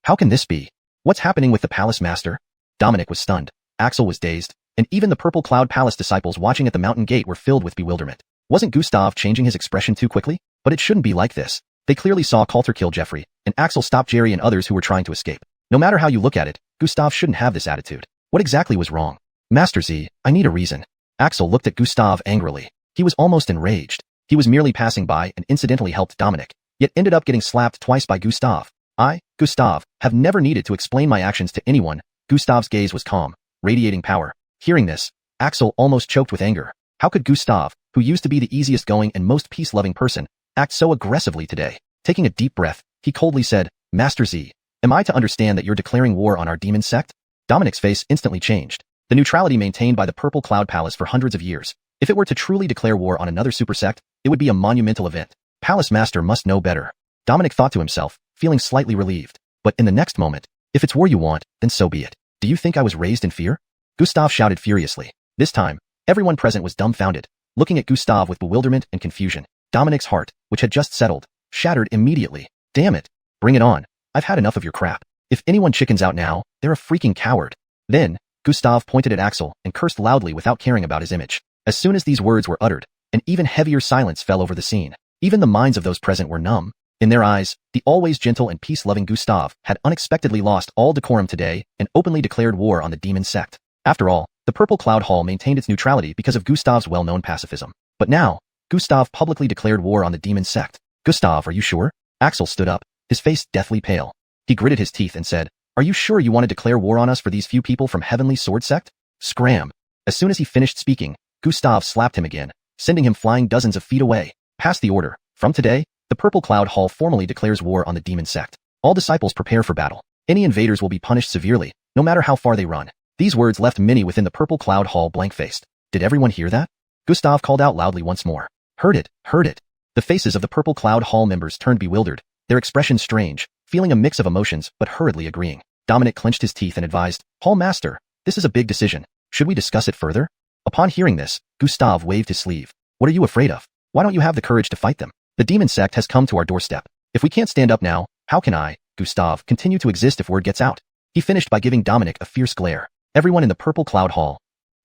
How can this be? What's happening with the Palace Master?" Dominic was stunned. Axel was dazed, and even the Purple Cloud Palace disciples watching at the mountain gate were filled with bewilderment. Wasn't Gustave changing his expression too quickly? But it shouldn't be like this. They clearly saw Coulter kill Jeffrey, and Axel stop Jerry and others who were trying to escape. No matter how you look at it, Gustave shouldn't have this attitude. What exactly was wrong? "Master Z, I need a reason." Axel looked at Gustave angrily. He was almost enraged. He was merely passing by and incidentally helped Dominic, yet ended up getting slapped twice by Gustave. "I, Gustave, have never needed to explain my actions to anyone." Gustave's gaze was calm, radiating power. Hearing this, Axel almost choked with anger. How could Gustave, who used to be the easiest going and most peace-loving person, act so aggressively today? Taking a deep breath, he coldly said, "Master Z, am I to understand that you're declaring war on our demon sect?" Dominic's face instantly changed. The neutrality maintained by the Purple Cloud Palace for hundreds of years. If it were to truly declare war on another super sect, it would be a monumental event. Palace Master must know better. Dominic thought to himself, feeling slightly relieved. But in the next moment, if it's war you want, then so be it. "Do you think I was raised in fear?" Gustave shouted furiously. This time, everyone present was dumbfounded, looking at Gustave with bewilderment and confusion. Dominic's heart, which had just settled, shattered immediately. "Damn it. Bring it on. I've had enough of your crap. If anyone chickens out now, they're a freaking coward." Then, Gustave pointed at Axel and cursed loudly without caring about his image. As soon as these words were uttered, an even heavier silence fell over the scene. Even the minds of those present were numb. In their eyes, the always gentle and peace-loving Gustave had unexpectedly lost all decorum today and openly declared war on the demon sect. After all, the Purple Cloud Hall maintained its neutrality because of Gustave's well-known pacifism. But now, Gustave publicly declared war on the demon sect. "Gustave, are you sure?" Axel stood up, his face deathly pale. He gritted his teeth and said, "Are you sure you want to declare war on us for these few people from Heavenly Sword Sect?" Scram. As soon as he finished speaking, Gustave slapped him again, sending him flying dozens of feet away. "Pass the order. From today, the Purple Cloud Hall formally declares war on the demon sect. All disciples prepare for battle. Any invaders will be punished severely, no matter how far they run." These words left many within the Purple Cloud Hall blank-faced. Did everyone hear that? Gustave called out loudly once more. Heard it, heard it. The faces of the Purple Cloud Hall members turned bewildered, their expressions strange, feeling a mix of emotions but hurriedly agreeing. Dominic clenched his teeth and advised, "Hall Master, this is a big decision. Should we discuss it further?" Upon hearing this, Gustave waved his sleeve. "What are you afraid of? Why don't you have the courage to fight them? The demon sect has come to our doorstep. If we can't stand up now, how can I, Gustave, continue to exist if word gets out?" He finished by giving Dominic a fierce glare. Everyone in the Purple Cloud Hall.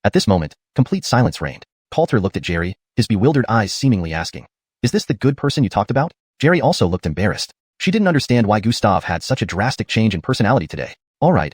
At this moment, complete silence reigned. Coulter looked at Jerry, his bewildered eyes seemingly asking, "Is this the good person you talked about?" Jerry also looked embarrassed. She didn't understand why Gustave had such a drastic change in personality today. All right.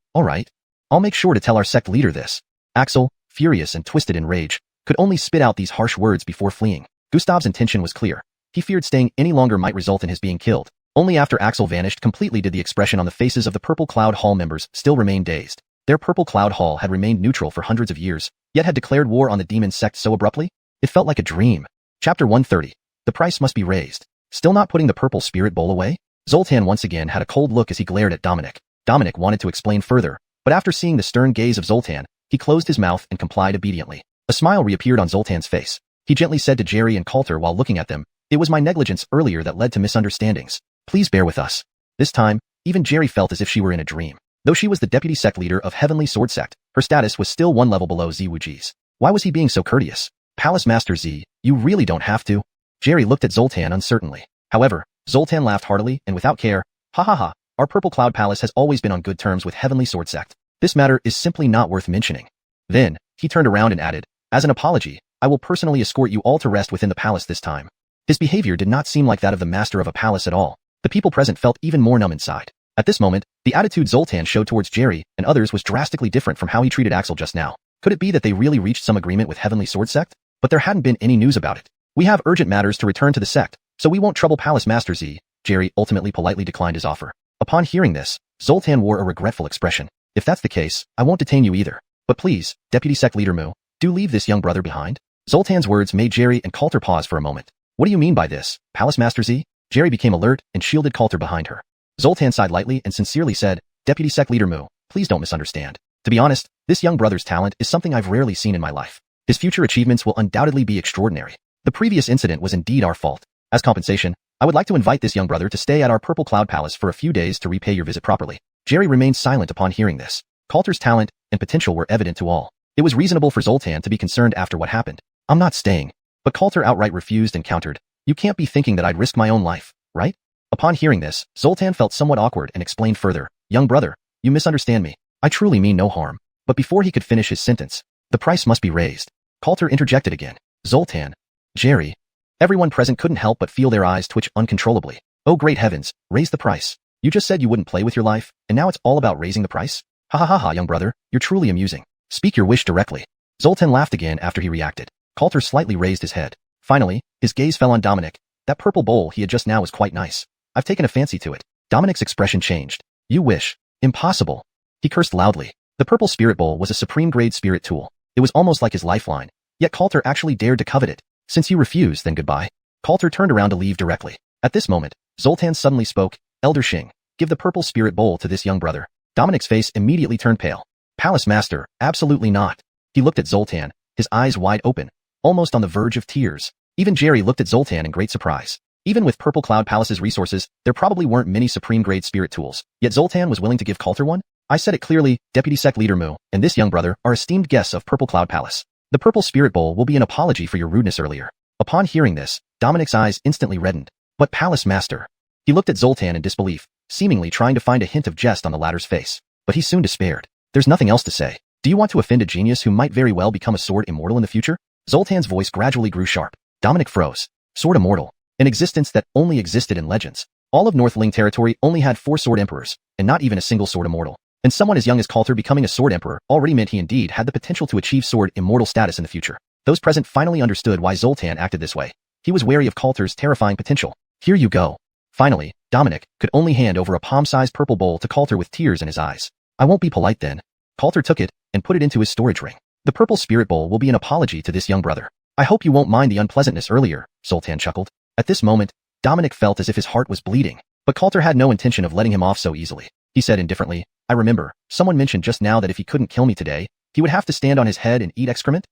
I'll make sure to tell our sect leader this." Axel, furious and twisted in rage, could only spit out these harsh words before fleeing. Gustave's intention was clear. He feared staying any longer might result in his being killed. Only after Axel vanished completely did the expression on the faces of the Purple Cloud Hall members still remain dazed. Their Purple Cloud Hall had remained neutral for hundreds of years, yet had declared war on the demon sect so abruptly? It felt like a dream. Chapter 130. The price must be raised. Still not putting the purple spirit bowl away? Zoltan once again had a cold look as he glared at Dominic. Dominic wanted to explain further, but after seeing the stern gaze of Zoltan, he closed his mouth and complied obediently. A smile reappeared on Zoltan's face. He gently said to Jerry and Coulter while looking at them, "It was my negligence earlier that led to misunderstandings. Please bear with us." This time, even Jerry felt as if she were in a dream. Though she was the deputy sect leader of Heavenly Sword Sect, her status was still one level below Ziwuji's. Why was he being so courteous? Palace Master Z, you really don't have to. Jerry looked at Zoltan uncertainly. However, Zoltan laughed heartily and without care. Ha ha ha, our Purple Cloud Palace has always been on good terms with Heavenly Sword Sect. This matter is simply not worth mentioning. Then, he turned around and added, as an apology, I will personally escort you all to rest within the palace this time. His behavior did not seem like that of the master of a palace at all. The people present felt even more numb inside. At this moment, the attitude Zoltan showed towards Jerry and others was drastically different from how he treated Axel just now. Could it be that they really reached some agreement with Heavenly Sword Sect? But there hadn't been any news about it. We have urgent matters to return to the sect, so we won't trouble Palace Master Z. Jerry ultimately politely declined his offer. Upon hearing this, Zoltan wore a regretful expression. If that's the case, I won't detain you either. But please, Deputy Sect Leader Mu, do leave this young brother behind. Zoltan's words made Jerry and Coulter pause for a moment. What do you mean by this, Palace Master Z? Jerry became alert and shielded Coulter behind her. Zoltan sighed lightly and sincerely said, Deputy Sect Leader Mu, please don't misunderstand. To be honest, this young brother's talent is something I've rarely seen in my life. His future achievements will undoubtedly be extraordinary. The previous incident was indeed our fault. As compensation, I would like to invite this young brother to stay at our Purple Cloud Palace for a few days to repay your visit properly. Jerry remained silent upon hearing this. Coulter's talent and potential were evident to all. It was reasonable for Zoltan to be concerned after what happened. I'm not staying. But Coulter outright refused and countered. You can't be thinking that I'd risk my own life, right? Upon hearing this, Zoltan felt somewhat awkward and explained further. Young brother, you misunderstand me. I truly mean no harm. But before he could finish his sentence, the price must be raised. Coulter interjected again. Zoltan. Jerry. Everyone present couldn't help but feel their eyes twitch uncontrollably. Oh great heavens, raise the price. You just said you wouldn't play with your life, and now it's all about raising the price? Ha ha ha ha, young brother, you're truly amusing. Speak your wish directly. Zoltan laughed again after he reacted. Coulter slightly raised his head. Finally, his gaze fell on Dominic. That purple bowl he had just now was quite nice. I've taken a fancy to it. Dominic's expression changed. You wish. Impossible. He cursed loudly. The purple spirit bowl was a supreme-grade spirit tool. It was almost like his lifeline. Yet Coulter actually dared to covet it. Since you refuse, then goodbye. Coulter turned around to leave directly. At this moment, Zoltan suddenly spoke. Elder Xing, give the purple spirit bowl to this young brother. Dominic's face immediately turned pale. Palace Master, absolutely not. He looked at Zoltan, his eyes wide open, almost on the verge of tears. Even Jerry looked at Zoltan in great surprise. Even with Purple Cloud Palace's resources, there probably weren't many supreme-grade spirit tools. Yet Zoltan was willing to give Coulter one? I said it clearly, Deputy Sect Leader Mu, and this young brother are esteemed guests of Purple Cloud Palace. The Purple Spirit Bowl will be an apology for your rudeness earlier. Upon hearing this, Dominic's eyes instantly reddened. But Palace Master. He looked at Zoltan in disbelief, seemingly trying to find a hint of jest on the latter's face. But he soon despaired. There's nothing else to say. Do you want to offend a genius who might very well become a sword immortal in the future? Zoltan's voice gradually grew sharp. Dominic froze. Sword immortal. An existence that only existed in legends. All of Northling territory only had 4 sword emperors, and not even a single sword immortal. And someone as young as Coulter becoming a sword emperor already meant he indeed had the potential to achieve sword immortal status in the future. Those present finally understood why Zoltan acted this way. He was wary of Coulter's terrifying potential. Here you go. Finally, Dominic could only hand over a palm-sized purple bowl to Coulter with tears in his eyes. I won't be polite then. Coulter took it and put it into his storage ring. The purple spirit bowl will be an apology to this young brother. I hope you won't mind the unpleasantness earlier, Zoltan chuckled. At this moment, Dominic felt as if his heart was bleeding. But Coulter had no intention of letting him off so easily. He said indifferently, I remember, someone mentioned just now that if he couldn't kill me today, he would have to stand on his head and eat excrement?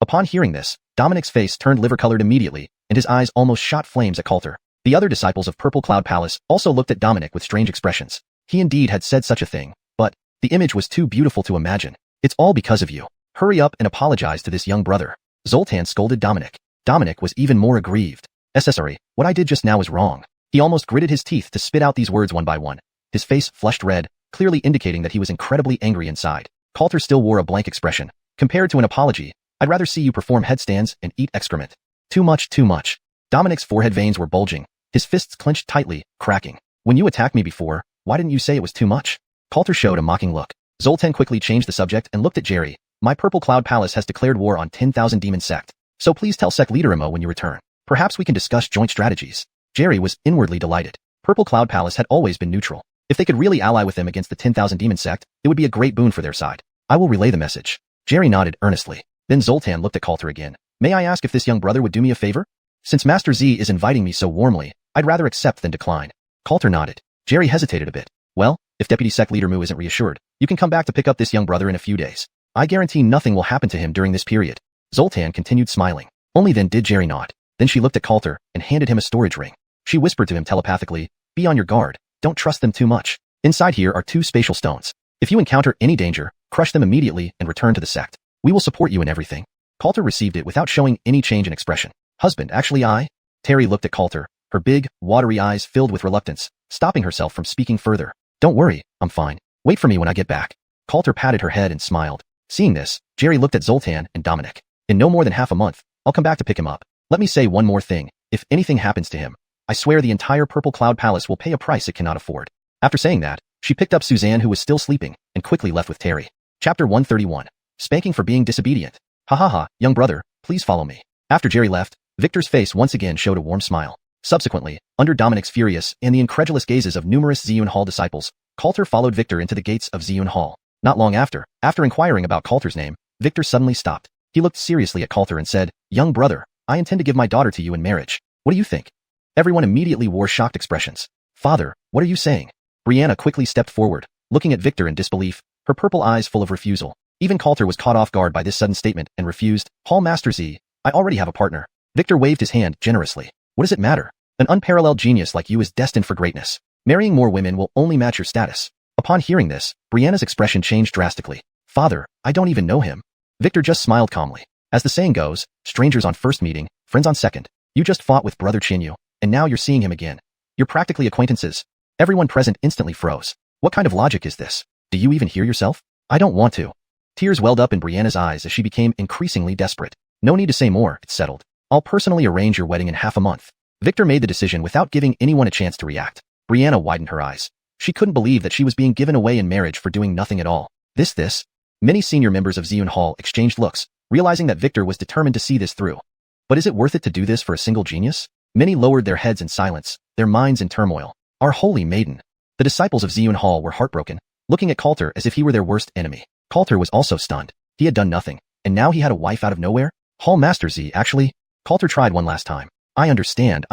Upon hearing this, Dominic's face turned liver-colored immediately, and his eyes almost shot flames at Coulter. The other disciples of Purple Cloud Palace also looked at Dominic with strange expressions. He indeed had said such a thing, but the image was too beautiful to imagine. It's all because of you. Hurry up and apologize to this young brother. Zoltan scolded Dominic. Dominic was even more aggrieved. Sorry, what I did just now is wrong. He almost gritted his teeth to spit out these words one by one. His face flushed red, clearly indicating that he was incredibly angry inside. Coulter still wore a blank expression. Compared to an apology, I'd rather see you perform headstands and eat excrement. Too much, too much. Dominic's forehead veins were bulging, his fists clenched tightly, cracking. When you attacked me before, why didn't you say it was too much? Coulter showed a mocking look. Zoltan quickly changed the subject and looked at Jerry. My Purple Cloud Palace has declared war on 10,000 demon sect. So please tell Sect Leader Imo when you return. Perhaps we can discuss joint strategies. Jerry was inwardly delighted. Purple Cloud Palace had always been neutral. If they could really ally with them against the 10,000 Demon Sect, it would be a great boon for their side. I will relay the message. Jerry nodded earnestly. Then Zoltan looked at Coulter again. May I ask if this young brother would do me a favor? Since Master Z is inviting me so warmly, I'd rather accept than decline. Coulter nodded. Jerry hesitated a bit. Well, if Deputy Sect Leader Mu isn't reassured, you can come back to pick up this young brother in a few days. I guarantee nothing will happen to him during this period. Zoltan continued smiling. Only then did Jerry nod. Then she looked at Coulter and handed him a storage ring. She whispered to him telepathically, be on your guard, don't trust them too much. Inside here are 2 spatial stones. If you encounter any danger, crush them immediately and return to the sect. We will support you in everything. Coulter received it without showing any change in expression. Husband, actually I? Terry looked at Coulter, her big, watery eyes filled with reluctance, stopping herself from speaking further. Don't worry, I'm fine. Wait for me when I get back. Coulter patted her head and smiled. Seeing this, Jerry looked at Zoltan and Dominic. In no more than half a month, I'll come back to pick him up. Let me say one more thing. If anything happens to him, I swear the entire Purple Cloud Palace will pay a price it cannot afford. After saying that, she picked up Suzanne who was still sleeping, and quickly left with Terry. Chapter 131. Spanking for being disobedient. Ha ha ha, young brother, please follow me. After Jerry left, Victor's face once again showed a warm smile. Subsequently, under Dominic's furious and the incredulous gazes of numerous Xiuxian Hall disciples, Coulter followed Victor into the gates of Xiuxian Hall. Not long after inquiring about Coulter's name, Victor suddenly stopped. He looked seriously at Coulter and said, young brother, I intend to give my daughter to you in marriage. What do you think? Everyone immediately wore shocked expressions. Father, what are you saying? Brianna quickly stepped forward, looking at Victor in disbelief, her purple eyes full of refusal. Even Coulter was caught off guard by this sudden statement and refused. Hall Master Z, I already have a partner. Victor waved his hand generously. What does it matter? An unparalleled genius like you is destined for greatness. Marrying more women will only match your status. Upon hearing this, Brianna's expression changed drastically. Father, I don't even know him. Victor just smiled calmly. As the saying goes, strangers on first meeting, friends on second. You just fought with Brother Chinyu, and now you're seeing him again. You're practically acquaintances. Everyone present instantly froze. What kind of logic is this? Do you even hear yourself? I don't want to. Tears welled up in Brianna's eyes as she became increasingly desperate. No need to say more, it's settled. I'll personally arrange your wedding in half a month. Victor made the decision without giving anyone a chance to react. Brianna widened her eyes. She couldn't believe that she was being given away in marriage for doing nothing at all. This. Many senior members of Xiuxian Hall exchanged looks, realizing that Victor was determined to see this through. But is it worth it to do this for a single genius? Many lowered their heads in silence, their minds in turmoil. Our holy maiden. The disciples of Xiuxian Hall were heartbroken, looking at Coulter as if he were their worst enemy. Coulter was also stunned. He had done nothing, and now he had a wife out of nowhere? Hall Master Z, actually? Coulter tried one last time. I understand.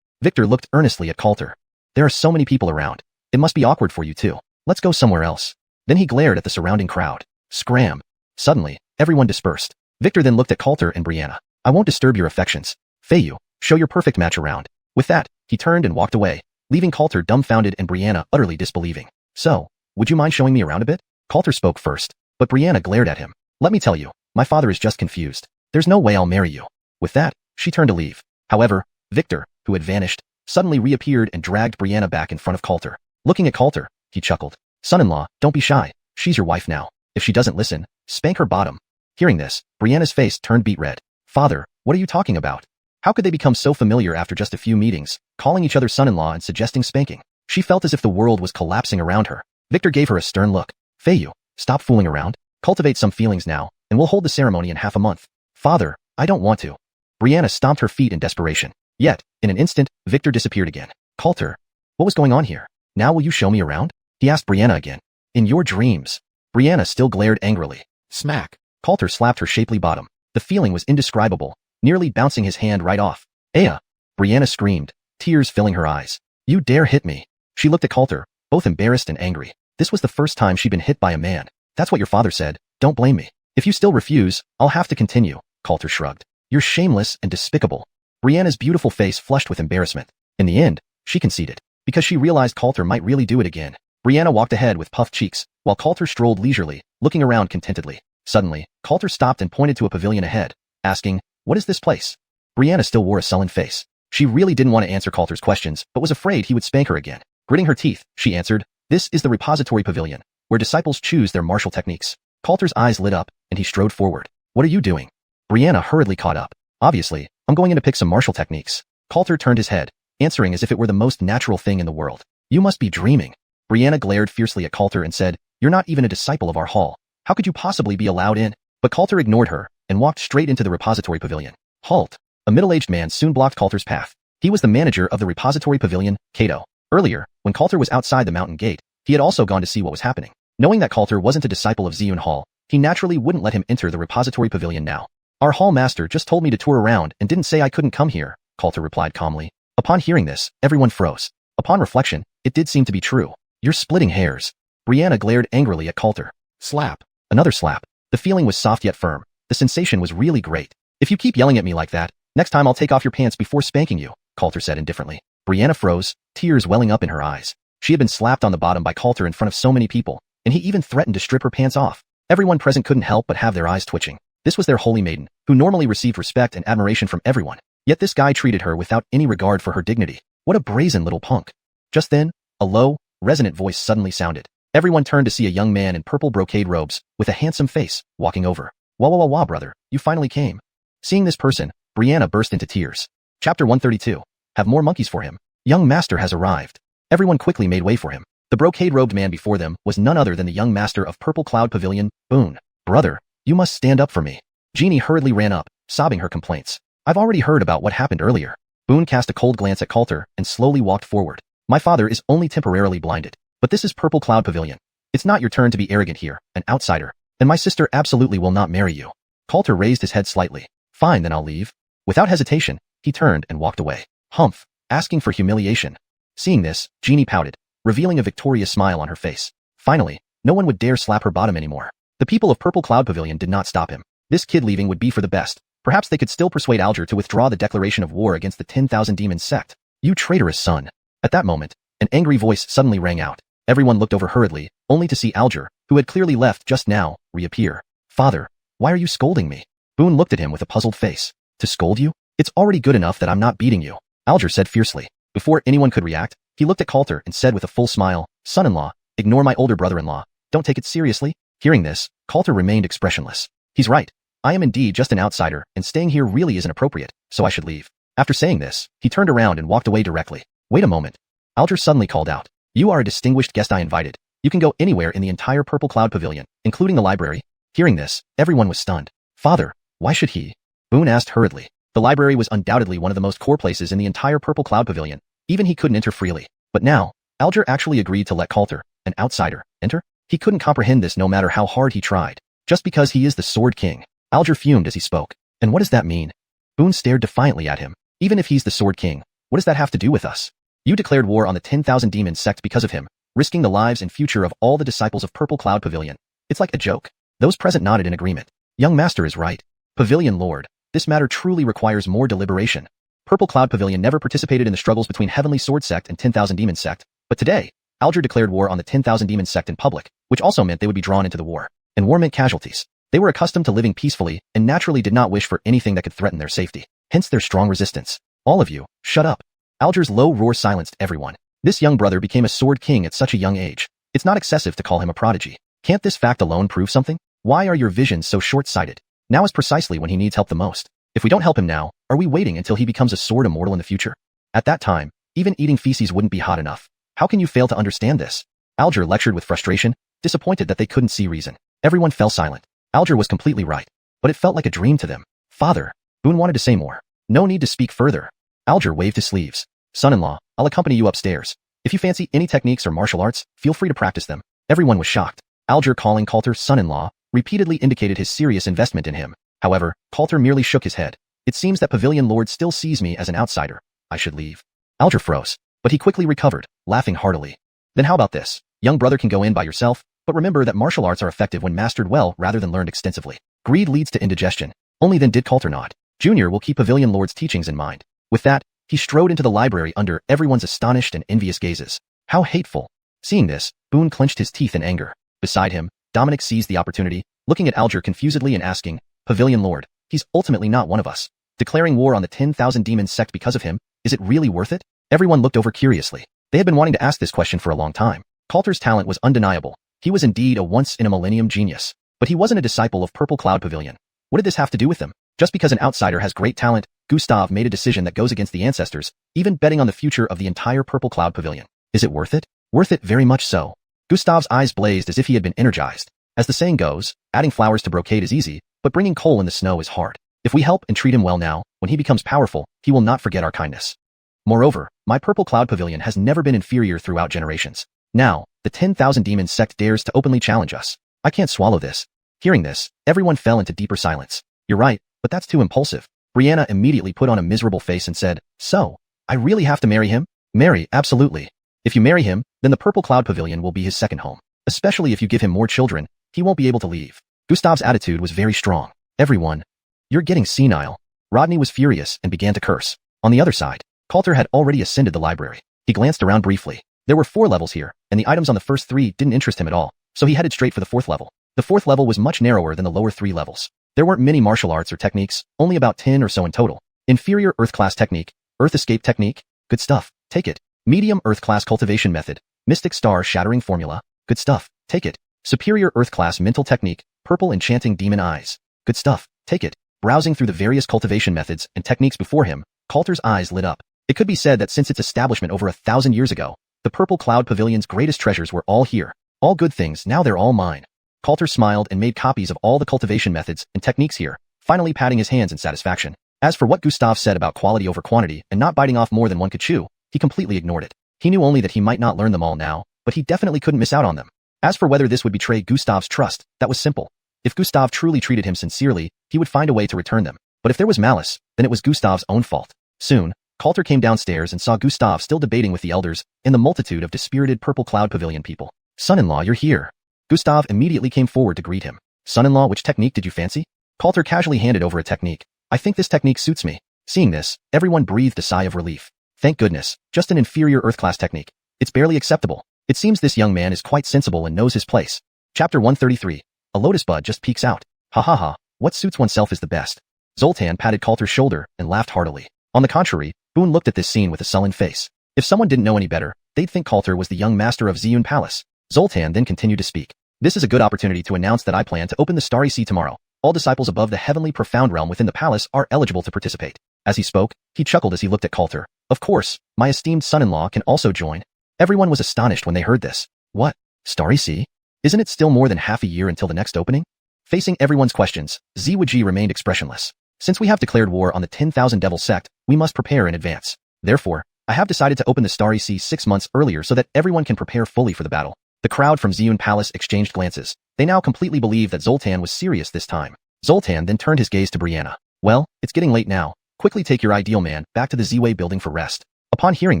Victor looked earnestly at Coulter. There are so many people around. It must be awkward for you too. Let's go somewhere else. Then he glared at the surrounding crowd. Scram. Suddenly, everyone dispersed. Victor then looked at Coulter and Brianna. I won't disturb your affections. Feiyu, show your perfect match around. With that, he turned and walked away, leaving Coulter dumbfounded and Brianna utterly disbelieving. So, would you mind showing me around a bit? Coulter spoke first, but Brianna glared at him. Let me tell you, my father is just confused. There's no way I'll marry you. With that, she turned to leave. However, Victor, who had vanished, suddenly reappeared and dragged Brianna back in front of Coulter. Looking at Coulter, he chuckled. Son-in-law, don't be shy. She's your wife now. If she doesn't listen, spank her bottom. Hearing this, Brianna's face turned beet red. Father, what are you talking about? How could they become so familiar after just a few meetings, calling each other son-in-law and suggesting spanking? She felt as if the world was collapsing around her. Victor gave her a stern look. Feiyu, stop fooling around. Cultivate some feelings now, and we'll hold the ceremony in half a month. Father, I don't want to. Brianna stomped her feet in desperation. Yet, in an instant, Victor disappeared again. Coulter, what was going on here? Now will you show me around? He asked Brianna again. In your dreams. Brianna still glared angrily. Smack. Coulter slapped her shapely bottom. The feeling was indescribable, nearly bouncing his hand right off. Aya! Brianna screamed, tears filling her eyes. You dare hit me. She looked at Coulter, both embarrassed and angry. This was the first time she'd been hit by a man. That's what your father said. Don't blame me. If you still refuse, I'll have to continue. Coulter shrugged. You're shameless and despicable. Brianna's beautiful face flushed with embarrassment. In the end, she conceded, because she realized Coulter might really do it again. Brianna walked ahead with puffed cheeks, while Coulter strolled leisurely, looking around contentedly. Suddenly, Coulter stopped and pointed to a pavilion ahead, asking, what is this place? Brianna still wore a sullen face. She really didn't want to answer Coulter's questions, but was afraid he would spank her again. Gritting her teeth, she answered, this is the repository pavilion, where disciples choose their martial techniques. Coulter's eyes lit up, and he strode forward. What are you doing? Brianna hurriedly caught up. Obviously, I'm going in to pick some martial techniques. Coulter turned his head, answering as if it were the most natural thing in the world. You must be dreaming. Brianna glared fiercely at Coulter and said, you're not even a disciple of our hall. How could you possibly be allowed in? But Coulter ignored her, and walked straight into the repository pavilion. Halt! A middle-aged man soon blocked Coulter's path. He was the manager of the repository pavilion, Kato. Earlier, when Coulter was outside the mountain gate, he had also gone to see what was happening. Knowing that Coulter wasn't a disciple of Xiuxian Hall, he naturally wouldn't let him enter the repository pavilion now. Our hall master just told me to tour around and didn't say I couldn't come here, Coulter replied calmly. Upon hearing this, everyone froze. Upon reflection, it did seem to be true. You're splitting hairs. Brianna glared angrily at Coulter. Slap. Another slap. The feeling was soft yet firm. The sensation was really great. If you keep yelling at me like that, next time I'll take off your pants before spanking you, Coulter said indifferently. Brianna froze, tears welling up in her eyes. She had been slapped on the bottom by Coulter in front of so many people, and he even threatened to strip her pants off. Everyone present couldn't help but have their eyes twitching. This was their holy maiden, who normally received respect and admiration from everyone. Yet this guy treated her without any regard for her dignity. What a brazen little punk. Just then, a low, resonant voice suddenly sounded. Everyone turned to see a young man in purple brocade robes, with a handsome face, walking over. Wah wah wah wah brother, you finally came. Seeing this person, Brianna burst into tears. Chapter 132. Have more monkeys for him. Young master has arrived. Everyone quickly made way for him. The brocade-robed man before them was none other than the young master of Purple Cloud Pavilion, Boone. Brother, you must stand up for me. Jeannie hurriedly ran up, sobbing her complaints. I've already heard about what happened earlier. Boone cast a cold glance at Coulter and slowly walked forward. My father is only temporarily blinded, but this is Purple Cloud Pavilion. It's not your turn to be arrogant here, an outsider, and my sister absolutely will not marry you. Coulter raised his head slightly. Fine, then I'll leave. Without hesitation, he turned and walked away. Humph, asking for humiliation. Seeing this, Jeannie pouted, revealing a victorious smile on her face. Finally, no one would dare slap her bottom anymore. The people of Purple Cloud Pavilion did not stop him. This kid leaving would be for the best. Perhaps they could still persuade Alger to withdraw the declaration of war against the 10,000 Demon sect. You traitorous son. At that moment, an angry voice suddenly rang out. Everyone looked over hurriedly, only to see Alger, who had clearly left just now, reappear. Father, why are you scolding me? Boone looked at him with a puzzled face. To scold you? It's already good enough that I'm not beating you, Alger said fiercely. Before anyone could react, he looked at Coulter and said with a full smile, Son-in-law, ignore my older brother-in-law. Don't take it seriously. Hearing this, Coulter remained expressionless. He's right. I am indeed just an outsider, and staying here really isn't appropriate, so I should leave. After saying this, he turned around and walked away directly. Wait a moment. Alger suddenly called out. You are a distinguished guest I invited. You can go anywhere in the entire Purple Cloud Pavilion, including the library. Hearing this, everyone was stunned. Father, why should he? Boone asked hurriedly. The library was undoubtedly one of the most core places in the entire Purple Cloud Pavilion. Even he couldn't enter freely. But now, Alger actually agreed to let Coulter, an outsider, enter? He couldn't comprehend this no matter how hard he tried. Just because he is the Sword King. Alger fumed as he spoke. And what does that mean? Boone stared defiantly at him. Even if he's the Sword King, what does that have to do with us? You declared war on the 10,000 Demon sect because of him, risking the lives and future of all the disciples of Purple Cloud Pavilion. It's like a joke. Those present nodded in agreement. Young master is right. Pavilion Lord, this matter truly requires more deliberation. Purple Cloud Pavilion never participated in the struggles between Heavenly Sword Sect and 10,000 Demon Sect, but today, Alger declared war on the 10,000 Demon Sect in public, which also meant they would be drawn into the war. And war meant casualties. They were accustomed to living peacefully and naturally did not wish for anything that could threaten their safety. Hence their strong resistance. All of you, shut up. Alger's low roar silenced everyone. This young brother became a Sword King at such a young age. It's not excessive to call him a prodigy. Can't this fact alone prove something? Why are your visions so short-sighted? Now is precisely when he needs help the most. If we don't help him now, are we waiting until he becomes a sword immortal in the future? At that time, even eating feces wouldn't be hot enough. How can you fail to understand this? Alger lectured with frustration, disappointed that they couldn't see reason. Everyone fell silent. Alger was completely right, but it felt like a dream to them. Father, Boone wanted to say more. No need to speak further. Alger waved his sleeves. Son-in-law, I'll accompany you upstairs. If you fancy any techniques or martial arts, feel free to practice them. Everyone was shocked. Alger calling Coulter son-in-law repeatedly indicated his serious investment in him. However, Coulter merely shook his head. It seems that Pavilion Lord still sees me as an outsider. I should leave. Alger froze, but he quickly recovered, laughing heartily. Then how about this? Young brother can go in by yourself, but remember that martial arts are effective when mastered well rather than learned extensively. Greed leads to indigestion. Only then did Coulter nod. Junior will keep Pavilion Lord's teachings in mind. With that, he strode into the library under everyone's astonished and envious gazes. How hateful. Seeing this, Boone clenched his teeth in anger. Beside him, Dominic seized the opportunity, looking at Alger confusedly and asking, Pavilion Lord, he's ultimately not one of us. Declaring war on the 10,000 Demon sect because of him, is it really worth it? Everyone looked over curiously. They had been wanting to ask this question for a long time. Coulter's talent was undeniable. He was indeed a once-in-a-millennium genius. But he wasn't a disciple of Purple Cloud Pavilion. What did this have to do with them? Just because an outsider has great talent, Gustav made a decision that goes against the ancestors, even betting on the future of the entire Purple Cloud Pavilion. Is it worth it? Worth it very much so. Gustav's eyes blazed as if he had been energized. As the saying goes, adding flowers to brocade is easy, but bringing coal in the snow is hard. If we help and treat him well now, when he becomes powerful, he will not forget our kindness. Moreover, my purple cloud pavilion has never been inferior throughout generations. Now, the 10,000 demon sect dares to openly challenge us. I can't swallow this. Hearing this, everyone fell into deeper silence. You're right, but that's too impulsive. Brianna immediately put on a miserable face and said, so, I really have to marry him? Marry, absolutely. If you marry him, then the purple cloud pavilion will be his second home. Especially if you give him more children, he won't be able to leave. Gustav's attitude was very strong. Everyone, you're getting senile. Rodney was furious and began to curse. On the other side, Coulter had already ascended the library. He glanced around briefly. There were 4 levels here, and the items on the first 3 didn't interest him at all, so he headed straight for the 4th level. The 4th level was much narrower than the lower 3 levels. There weren't many martial arts or techniques, only about 10 or so in total. Inferior Earth Class Technique, Earth Escape Technique, good stuff, take it. Medium Earth Class Cultivation Method, Mystic Star Shattering Formula, good stuff, take it. Superior Earth Class Mental Technique, Purple Enchanting Demon Eyes, good stuff, take it. Browsing through the various cultivation methods and techniques before him, Coulter's eyes lit up. It could be said that since its establishment over 1,000 years ago, the Purple Cloud Pavilion's greatest treasures were all here. All good things, now they're all mine. Coulter smiled and made copies of all the cultivation methods and techniques here, finally patting his hands in satisfaction. As for what Gustav said about quality over quantity and not biting off more than one could chew, he completely ignored it. He knew only that he might not learn them all now, but he definitely couldn't miss out on them. As for whether this would betray Gustav's trust, that was simple. If Gustav truly treated him sincerely, he would find a way to return them. But if there was malice, then it was Gustav's own fault. Soon, Coulter came downstairs and saw Gustav still debating with the elders and the multitude of dispirited Purple Cloud Pavilion people. Son-in-law, you're here. Gustav immediately came forward to greet him. Son-in-law, which technique did you fancy? Coulter casually handed over a technique. I think this technique suits me. Seeing this, everyone breathed a sigh of relief. Thank goodness, just an inferior Earth class technique. It's barely acceptable. It seems this young man is quite sensible and knows his place. Chapter 133. A lotus bud just peeks out. Ha ha ha, what suits oneself is the best. Zoltan patted Coulter's shoulder and laughed heartily. On the contrary, Boone looked at this scene with a sullen face. If someone didn't know any better, they'd think Coulter was the young master of Xiuxian Palace. Zoltan then continued to speak. This is a good opportunity to announce that I plan to open the Starry Sea tomorrow. All disciples above the heavenly profound realm within the palace are eligible to participate. As he spoke, he chuckled as he looked at Coulter. Of course, my esteemed son-in-law can also join. Everyone was astonished when they heard this. What? Starry Sea? Isn't it still more than half a year until the next opening? Facing everyone's questions, Ziwiji remained expressionless. Since we have declared war on the 10,000 Devil sect, we must prepare in advance. Therefore, I have decided to open the Starry Sea 6 months earlier so that everyone can prepare fully for the battle. The crowd from Xiuxian Palace exchanged glances. They now completely believed that Zoltan was serious this time. Zoltan then turned his gaze to Brianna. Well, it's getting late now. Quickly take your ideal man back to the Z-Way building for rest. Upon hearing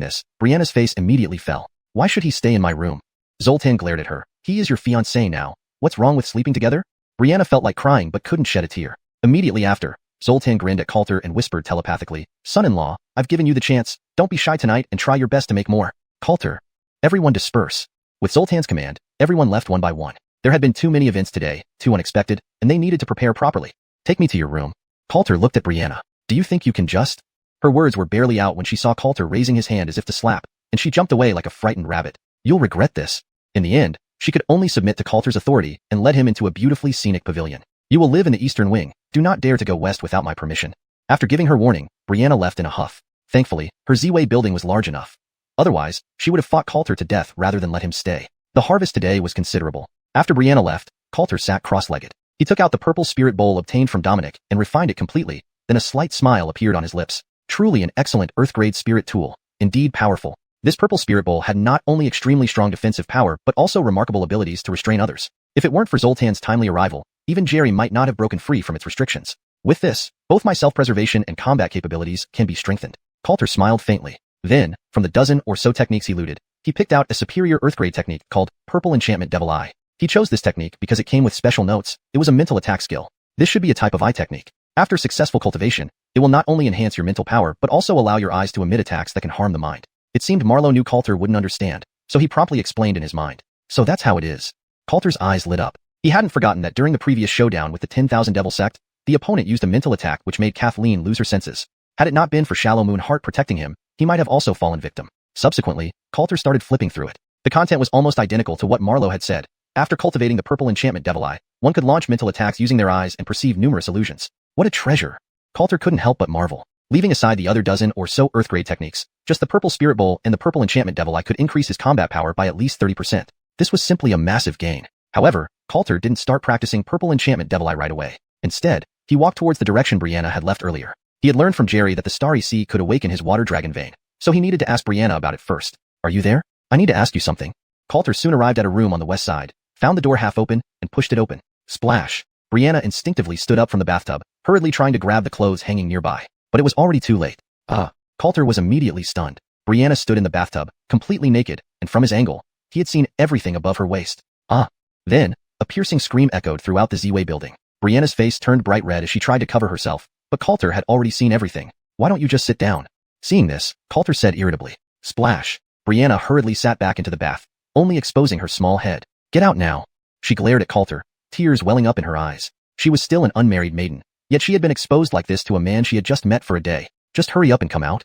this, Brianna's face immediately fell. Why should he stay in my room? Zoltan glared at her. He is your fiancé now. What's wrong with sleeping together? Brianna felt like crying but couldn't shed a tear. Immediately after, Zoltan grinned at Coulter and whispered telepathically, Son-in-law, I've given you the chance. Don't be shy tonight and try your best to make more. Coulter. Everyone disperse. With Zoltan's command, everyone left one by one. There had been too many events today, too unexpected, and they needed to prepare properly. Take me to your room. Coulter looked at Brianna. Do you think you can just? Her words were barely out when she saw Coulter raising his hand as if to slap, and she jumped away like a frightened rabbit. You'll regret this. In the end, she could only submit to Coulter's authority and led him into a beautifully scenic pavilion. You will live in the eastern wing. Do not dare to go west without my permission. After giving her warning, Brianna left in a huff. Thankfully, her Z-Way building was large enough. Otherwise, she would have fought Coulter to death rather than let him stay. The harvest today was considerable. After Brianna left, Coulter sat cross-legged. He took out the purple spirit bowl obtained from Dominic and refined it completely, then a slight smile appeared on his lips. Truly an excellent Earth-grade spirit tool. Indeed powerful. This purple spirit bowl had not only extremely strong defensive power but also remarkable abilities to restrain others. If it weren't for Zoltan's timely arrival, even Jerry might not have broken free from its restrictions. With this, both my self-preservation and combat capabilities can be strengthened. Coulter smiled faintly. Then, from the dozen or so techniques he looted, he picked out a superior Earth-grade technique called Purple Enchantment Devil Eye. He chose this technique because it came with special notes. It was a mental attack skill. This should be a type of eye technique. After successful cultivation, it will not only enhance your mental power but also allow your eyes to emit attacks that can harm the mind. It seemed Marlowe knew Coulter wouldn't understand, so he promptly explained in his mind. So that's how it is. Coulter's eyes lit up. He hadn't forgotten that during the previous showdown with the 10,000 Devil sect, the opponent used a mental attack which made Kathleen lose her senses. Had it not been for Shallow Moon Heart protecting him, he might have also fallen victim. Subsequently, Coulter started flipping through it. The content was almost identical to what Marlowe had said. After cultivating the Purple Enchantment Devil Eye, one could launch mental attacks using their eyes and perceive numerous illusions. What a treasure! Coulter couldn't help but marvel. Leaving aside the other dozen or so Earth-grade techniques, just the Purple Spirit Bowl and the Purple Enchantment Devil Eye could increase his combat power by at least 30%. This was simply a massive gain. However, Coulter didn't start practicing Purple Enchantment Devil Eye right away. Instead, he He walked towards the direction Brianna had left earlier. He had learned from Jerry that the Starry Sea could awaken his water dragon vein, so he needed to ask Brianna about it first. Are you there? I need to ask you something. Coulter soon arrived at a room on the west side, found the door half open, and pushed it open. Splash! Brianna instinctively stood up from the bathtub, hurriedly trying to grab the clothes hanging nearby. But it was already too late. Coulter was immediately stunned. Brianna stood in the bathtub, completely naked, and from his angle, he had seen everything above her waist. Then, a piercing scream echoed throughout the Z-Way building. Brianna's face turned bright red as she tried to cover herself, but Coulter had already seen everything. Why don't you just sit down? Seeing this, Coulter said irritably. Splash! Brianna hurriedly sat back into the bath, only exposing her small head. Get out now. She glared at Coulter, tears welling up in her eyes. She was still an unmarried maiden, yet she had been exposed like this to a man she had just met for a day. Just hurry up and come out.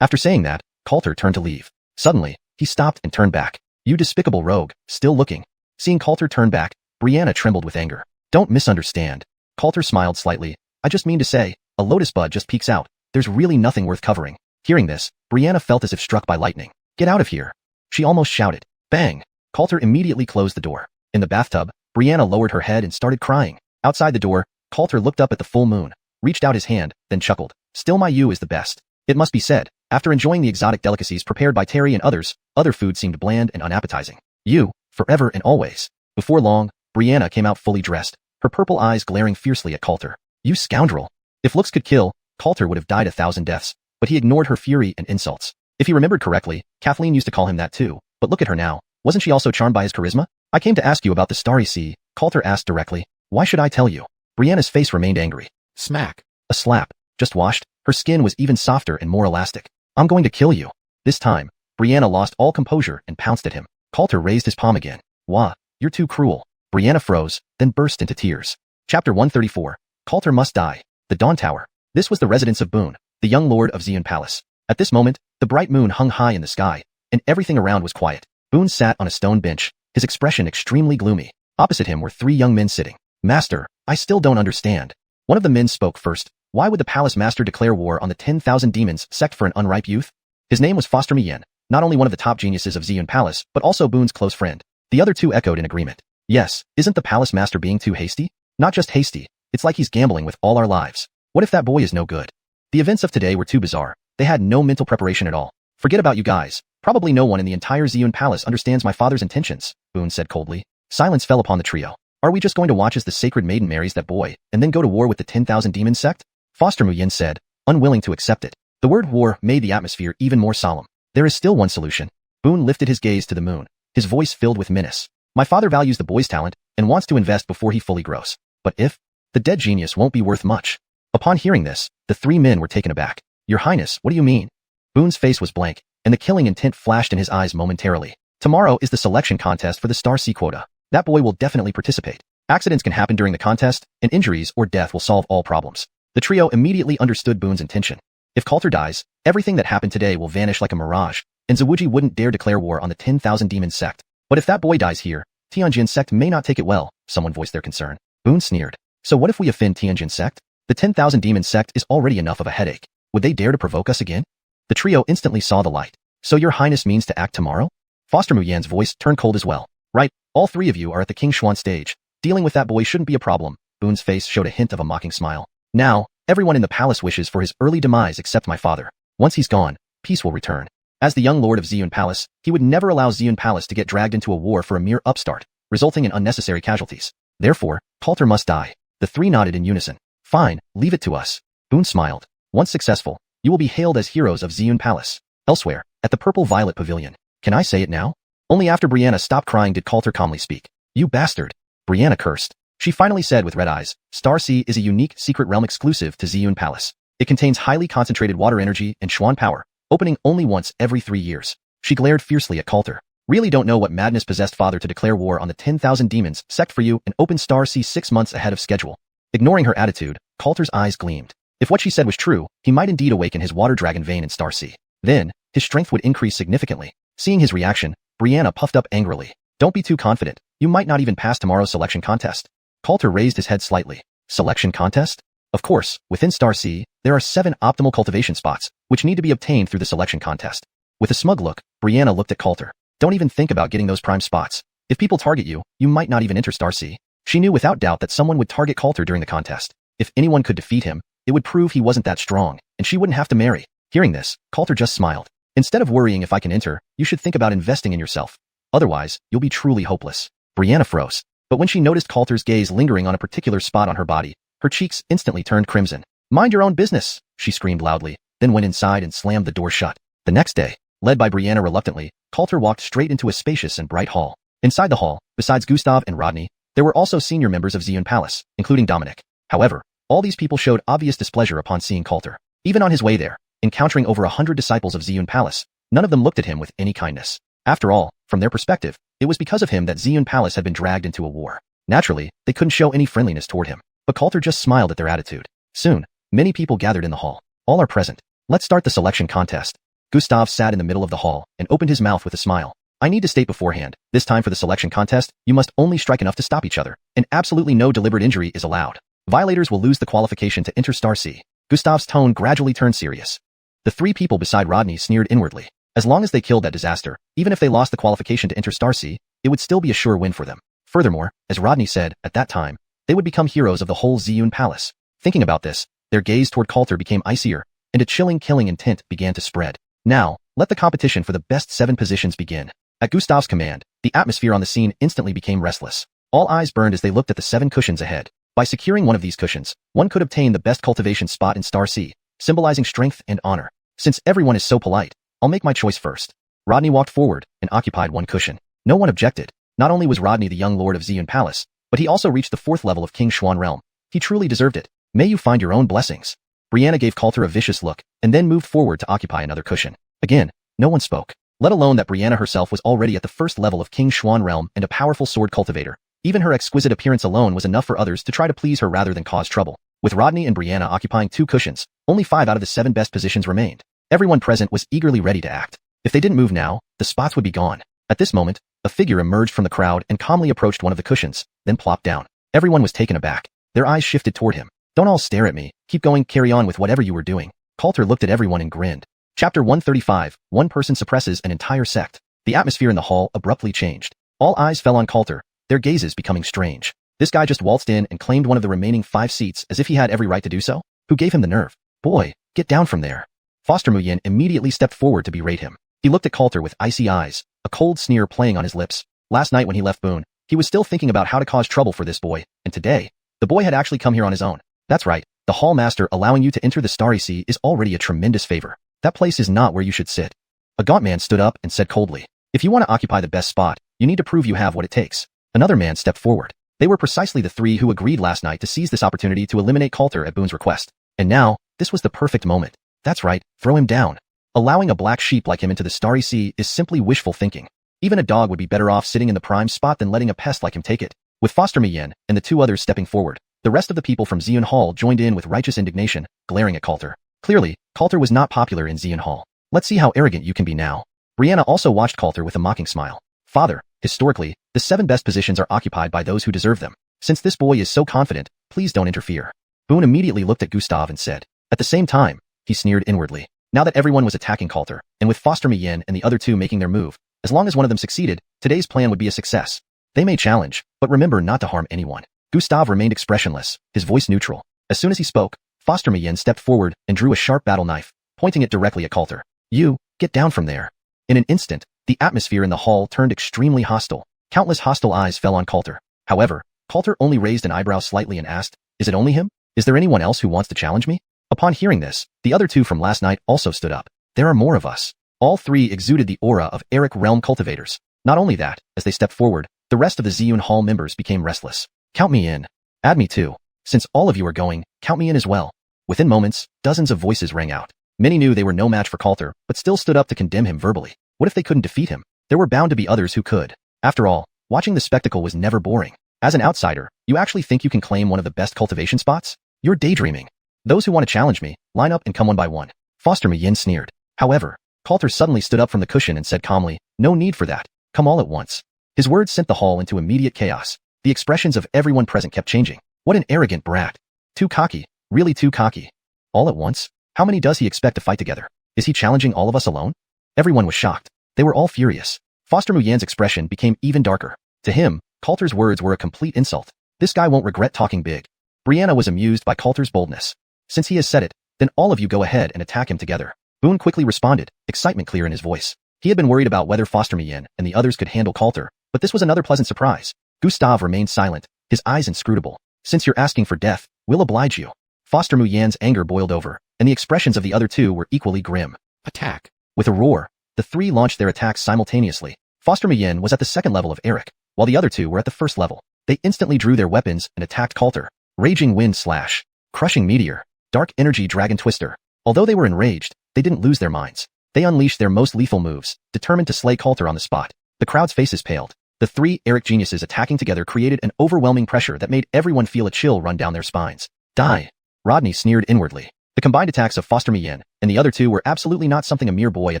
After saying that, Coulter turned to leave. Suddenly, he stopped and turned back. You despicable rogue, still looking. Seeing Coulter turn back, Brianna trembled with anger. Don't misunderstand. Coulter smiled slightly. I just mean to say, a lotus bud just peeks out. There's really nothing worth covering. Hearing this, Brianna felt as if struck by lightning. Get out of here. She almost shouted. Bang! Coulter immediately closed the door. In the bathtub, Brianna lowered her head and started crying. Outside the door, Coulter looked up at the full moon, reached out his hand, then chuckled. Still my you is the best. It must be said, after enjoying the exotic delicacies prepared by Terry and others, other food seemed bland and unappetizing. You, forever and always. Before long, Brianna came out fully dressed, her purple eyes glaring fiercely at Coulter. You scoundrel. If looks could kill, Coulter would have died 1,000 deaths, but he ignored her fury and insults. If he remembered correctly, Kathleen used to call him that too, but look at her now. Wasn't she also charmed by his charisma? I came to ask you about the Starry Sea, Coulter asked directly. Why should I tell you? Brianna's face remained angry. Smack. A slap. Just washed, her skin was even softer and more elastic. I'm going to kill you. This time, Brianna lost all composure and pounced at him. Coulter raised his palm again. Wah, you're too cruel. Brianna froze, then burst into tears. Chapter 134. Coulter must die. The Dawn Tower. This was the residence of Boone, the young lord of Xiuxian Palace. At this moment, the bright moon hung high in the sky, and everything around was quiet. Boone sat on a stone bench, his expression extremely gloomy. Opposite him were 3 young men sitting. Master, I still don't understand. One of the men spoke first. Why would the palace master declare war on the 10,000 demons sect for an unripe youth? His name was Foster Mien, not only one of the top geniuses of Xiuxian Palace, but also Boone's close friend. The other 2 echoed in agreement. Yes, isn't the palace master being too hasty? Not just hasty, it's like he's gambling with all our lives. What if that boy is no good? The events of today were too bizarre. They had no mental preparation at all. Forget about you guys. Probably no one in the entire Xiuxian Palace understands my father's intentions, Boone said coldly. Silence fell upon the trio. Are we just going to watch as the sacred maiden marries that boy, and then go to war with the 10,000 demon sect? Foster Muyen said, unwilling to accept it. The word war made the atmosphere even more solemn. There is still one solution. Boone lifted his gaze to the moon, his voice filled with menace. My father values the boy's talent, and wants to invest before he fully grows. But if the dead genius won't be worth much. Upon hearing this, the 3 men were taken aback. Your Highness, what do you mean? Boone's face was blank, and the killing intent flashed in his eyes momentarily. Tomorrow is the selection contest for the Star Sea quota. That boy will definitely participate. Accidents can happen during the contest, and injuries or death will solve all problems. The trio immediately understood Boone's intention. If Coulter dies, everything that happened today will vanish like a mirage, and Zawuji wouldn't dare declare war on the 10,000 demon sect. But if that boy dies here, Tianjin sect may not take it well, someone voiced their concern. Boone sneered. So what if we offend Tianjin sect? The 10,000 demon sect is already enough of a headache. Would they dare to provoke us again? The trio instantly saw the light. So your highness means to act tomorrow? Foster Muyan's voice turned cold as well. Right, all 3 of you are at the King Xuan stage. Dealing with that boy shouldn't be a problem. Boone's face showed a hint of a mocking smile. Now, everyone in the palace wishes for his early demise except my father. Once he's gone, peace will return. As the young lord of Xiuxian Palace, he would never allow Xiuxian Palace to get dragged into a war for a mere upstart, resulting in unnecessary casualties. Therefore, Coulter must die. The 3 nodded in unison. Fine, leave it to us. Boone smiled. Once successful, you will be hailed as heroes of Xiuxian Palace. Elsewhere, at the Purple Violet Pavilion. Can I say it now? Only after Brianna stopped crying did Coulter calmly speak. You bastard. Brianna cursed. She finally said with red eyes, Star Sea is a unique secret realm exclusive to Xiuxian Palace. It contains highly concentrated water energy and Xuan power, opening only once every 3 years. She glared fiercely at Coulter. Really don't know what madness possessed father to declare war on the 10,000 demons sect for you and open Star Sea 6 months ahead of schedule. Ignoring her attitude, Coulter's eyes gleamed. If what she said was true, he might indeed awaken his water dragon vein in Star Sea. Then, his strength would increase significantly. Seeing his reaction, Brianna puffed up angrily. Don't be too confident. You might not even pass tomorrow's selection contest. Coulter raised his head slightly. Selection contest? Of course, within Star Sea, there are 7 optimal cultivation spots, which need to be obtained through the selection contest. With a smug look, Brianna looked at Coulter. Don't even think about getting those prime spots. If people target you, you might not even enter Star Sea. She knew without doubt that someone would target Coulter during the contest. If anyone could defeat him, it would prove he wasn't that strong, and she wouldn't have to marry. Hearing this, Coulter just smiled. Instead of worrying if I can enter, you should think about investing in yourself. Otherwise, you'll be truly hopeless. Brianna froze. But when she noticed Coulter's gaze lingering on a particular spot on her body, her cheeks instantly turned crimson. Mind your own business, she screamed loudly, then went inside and slammed the door shut. The next day, led by Brianna reluctantly, Coulter walked straight into a spacious and bright hall. Inside the hall, besides Gustav and Rodney, there were also senior members of Xiuxian Palace, including Dominic. However, all these people showed obvious displeasure upon seeing Coulter. Even on his way there, encountering over 100 disciples of Xiuxian Palace, none of them looked at him with any kindness. After all, from their perspective, it was because of him that Xiuxian Palace had been dragged into a war. Naturally, they couldn't show any friendliness toward him, but Coulter just smiled at their attitude. Soon, many people gathered in the hall. All are present. Let's start the selection contest. Gustav sat in the middle of the hall and opened his mouth with a smile. I need to state beforehand, this time for the selection contest, you must only strike enough to stop each other, and absolutely no deliberate injury is allowed. Violators will lose the qualification to enter Star C. Gustav's tone gradually turned serious. The three people beside Rodney sneered inwardly. As long as they killed that disaster, even if they lost the qualification to enter Star C, it would still be a sure win for them. Furthermore, as Rodney said, at that time, they would become heroes of the whole Xiuxian Palace. Thinking about this, their gaze toward Coulter became icier, and a chilling killing intent began to spread. Now, let the competition for the best 7 positions begin. At Gustav's command, the atmosphere on the scene instantly became restless. All eyes burned as they looked at the 7 cushions ahead. By securing one of these cushions, one could obtain the best cultivation spot in Star C, symbolizing strength and honor. Since everyone is so polite, I'll make my choice first. Rodney walked forward and occupied one cushion. No one objected. Not only was Rodney the young lord of Xiuxian Palace, but he also reached the 4th level of King Xuan realm. He truly deserved it. May you find your own blessings. Brianna gave Coulter a vicious look, and then moved forward to occupy another cushion. Again, no one spoke. Let alone that Brianna herself was already at the 1st level of King Xuan realm and a powerful sword cultivator. Even her exquisite appearance alone was enough for others to try to please her rather than cause trouble. With Rodney and Brianna occupying 2 cushions, only 5 out of the 7 best positions remained. Everyone present was eagerly ready to act. If they didn't move now, the spots would be gone. At this moment, a figure emerged from the crowd and calmly approached one of the cushions, then plopped down. Everyone was taken aback. Their eyes shifted toward him. Don't all stare at me. Keep going, carry on with whatever you were doing. Coulter looked at everyone and grinned. Chapter 135, One person suppresses an entire sect. The atmosphere in the hall abruptly changed. All eyes fell on Coulter, their gazes becoming strange. This guy just waltzed in and claimed one of the remaining 5 seats as if he had every right to do so? Who gave him the nerve? Boy, get down from there. Foster Muyin immediately stepped forward to berate him. He looked at Coulter with icy eyes, a cold sneer playing on his lips. Last night when he left Boone, he was still thinking about how to cause trouble for this boy, and today, the boy had actually come here on his own. That's right, the hall master allowing you to enter the Starry Sea is already a tremendous favor. That place is not where you should sit. A gaunt man stood up and said coldly, if you want to occupy the best spot, you need to prove you have what it takes. Another man stepped forward. They were precisely the 3 who agreed last night to seize this opportunity to eliminate Coulter at Boone's request. And now, this was the perfect moment. That's right, throw him down. Allowing a black sheep like him into the Starry Sea is simply wishful thinking. Even a dog would be better off sitting in the prime spot than letting a pest like him take it. With Foster Muyin and the 2 others stepping forward, the rest of the people from Xiuxian Hall joined in with righteous indignation, glaring at Coulter. Clearly, Coulter was not popular in Xiuxian Hall. Let's see how arrogant you can be now. Brianna also watched Coulter with a mocking smile. Father, historically, the 7 best positions are occupied by those who deserve them. Since this boy is so confident, please don't interfere. Boone immediately looked at Gustav and said. At the same time, he sneered inwardly. Now that everyone was attacking Coulter, and with Foster Muyin and the other 2 making their move, as long as one of them succeeded, today's plan would be a success. They may challenge, but remember not to harm anyone. Gustav remained expressionless, his voice neutral. As soon as he spoke, Foster Muyin stepped forward and drew a sharp battle knife, pointing it directly at Coulter. You, get down from there. In an instant, the atmosphere in the hall turned extremely hostile. Countless hostile eyes fell on Coulter. However, Coulter only raised an eyebrow slightly and asked, is it only him? Is there anyone else who wants to challenge me? Upon hearing this, the other 2 from last night also stood up. There are more of us. All 3 exuded the aura of Eric realm cultivators. Not only that, as they stepped forward, the rest of the Xiuxian Hall members became restless. Count me in. Add me too. Since all of you are going, count me in as well. Within moments, dozens of voices rang out. Many knew they were no match for Coulter, but still stood up to condemn him verbally. What if they couldn't defeat him? There were bound to be others who could. After all, watching the spectacle was never boring. As an outsider, you actually think you can claim one of the best cultivation spots? You're daydreaming. Those who want to challenge me, line up and come one by one. Foster Muyin sneered. However, Coulter suddenly stood up from the cushion and said calmly, no need for that. Come all at once. His words sent the hall into immediate chaos. The expressions of everyone present kept changing. What an arrogant brat. Too cocky. Really too cocky. All at once? How many does he expect to fight together? Is he challenging all of us alone? Everyone was shocked. They were all furious. Foster Muyin's expression became even darker. To him, Coulter's words were a complete insult. This guy won't regret talking big. Brianna was amused by Coulter's boldness. Since he has said it, then all of you go ahead and attack him together. Boone quickly responded, excitement clear in his voice. He had been worried about whether Foster Muyen and the others could handle Coulter, but this was another pleasant surprise. Gustave remained silent, his eyes inscrutable. Since you're asking for death, we'll oblige you. Foster Muyen's anger boiled over, and the expressions of the other two were equally grim. Attack. With a roar, the three launched their attacks simultaneously. Foster Muyen was at the second level of Eric, while the other two were at the first level. They instantly drew their weapons and attacked Coulter. Raging Wind Slash, Crushing Meteor, Dark Energy Dragon Twister. Although they were enraged, they didn't lose their minds. They unleashed their most lethal moves, determined to slay Coulter on the spot. The crowd's faces paled. The three Eric geniuses attacking together created an overwhelming pressure that made everyone feel a chill run down their spines. Die! Rodney sneered inwardly. The combined attacks of Foster Muyen and the other two were absolutely not something a mere boy at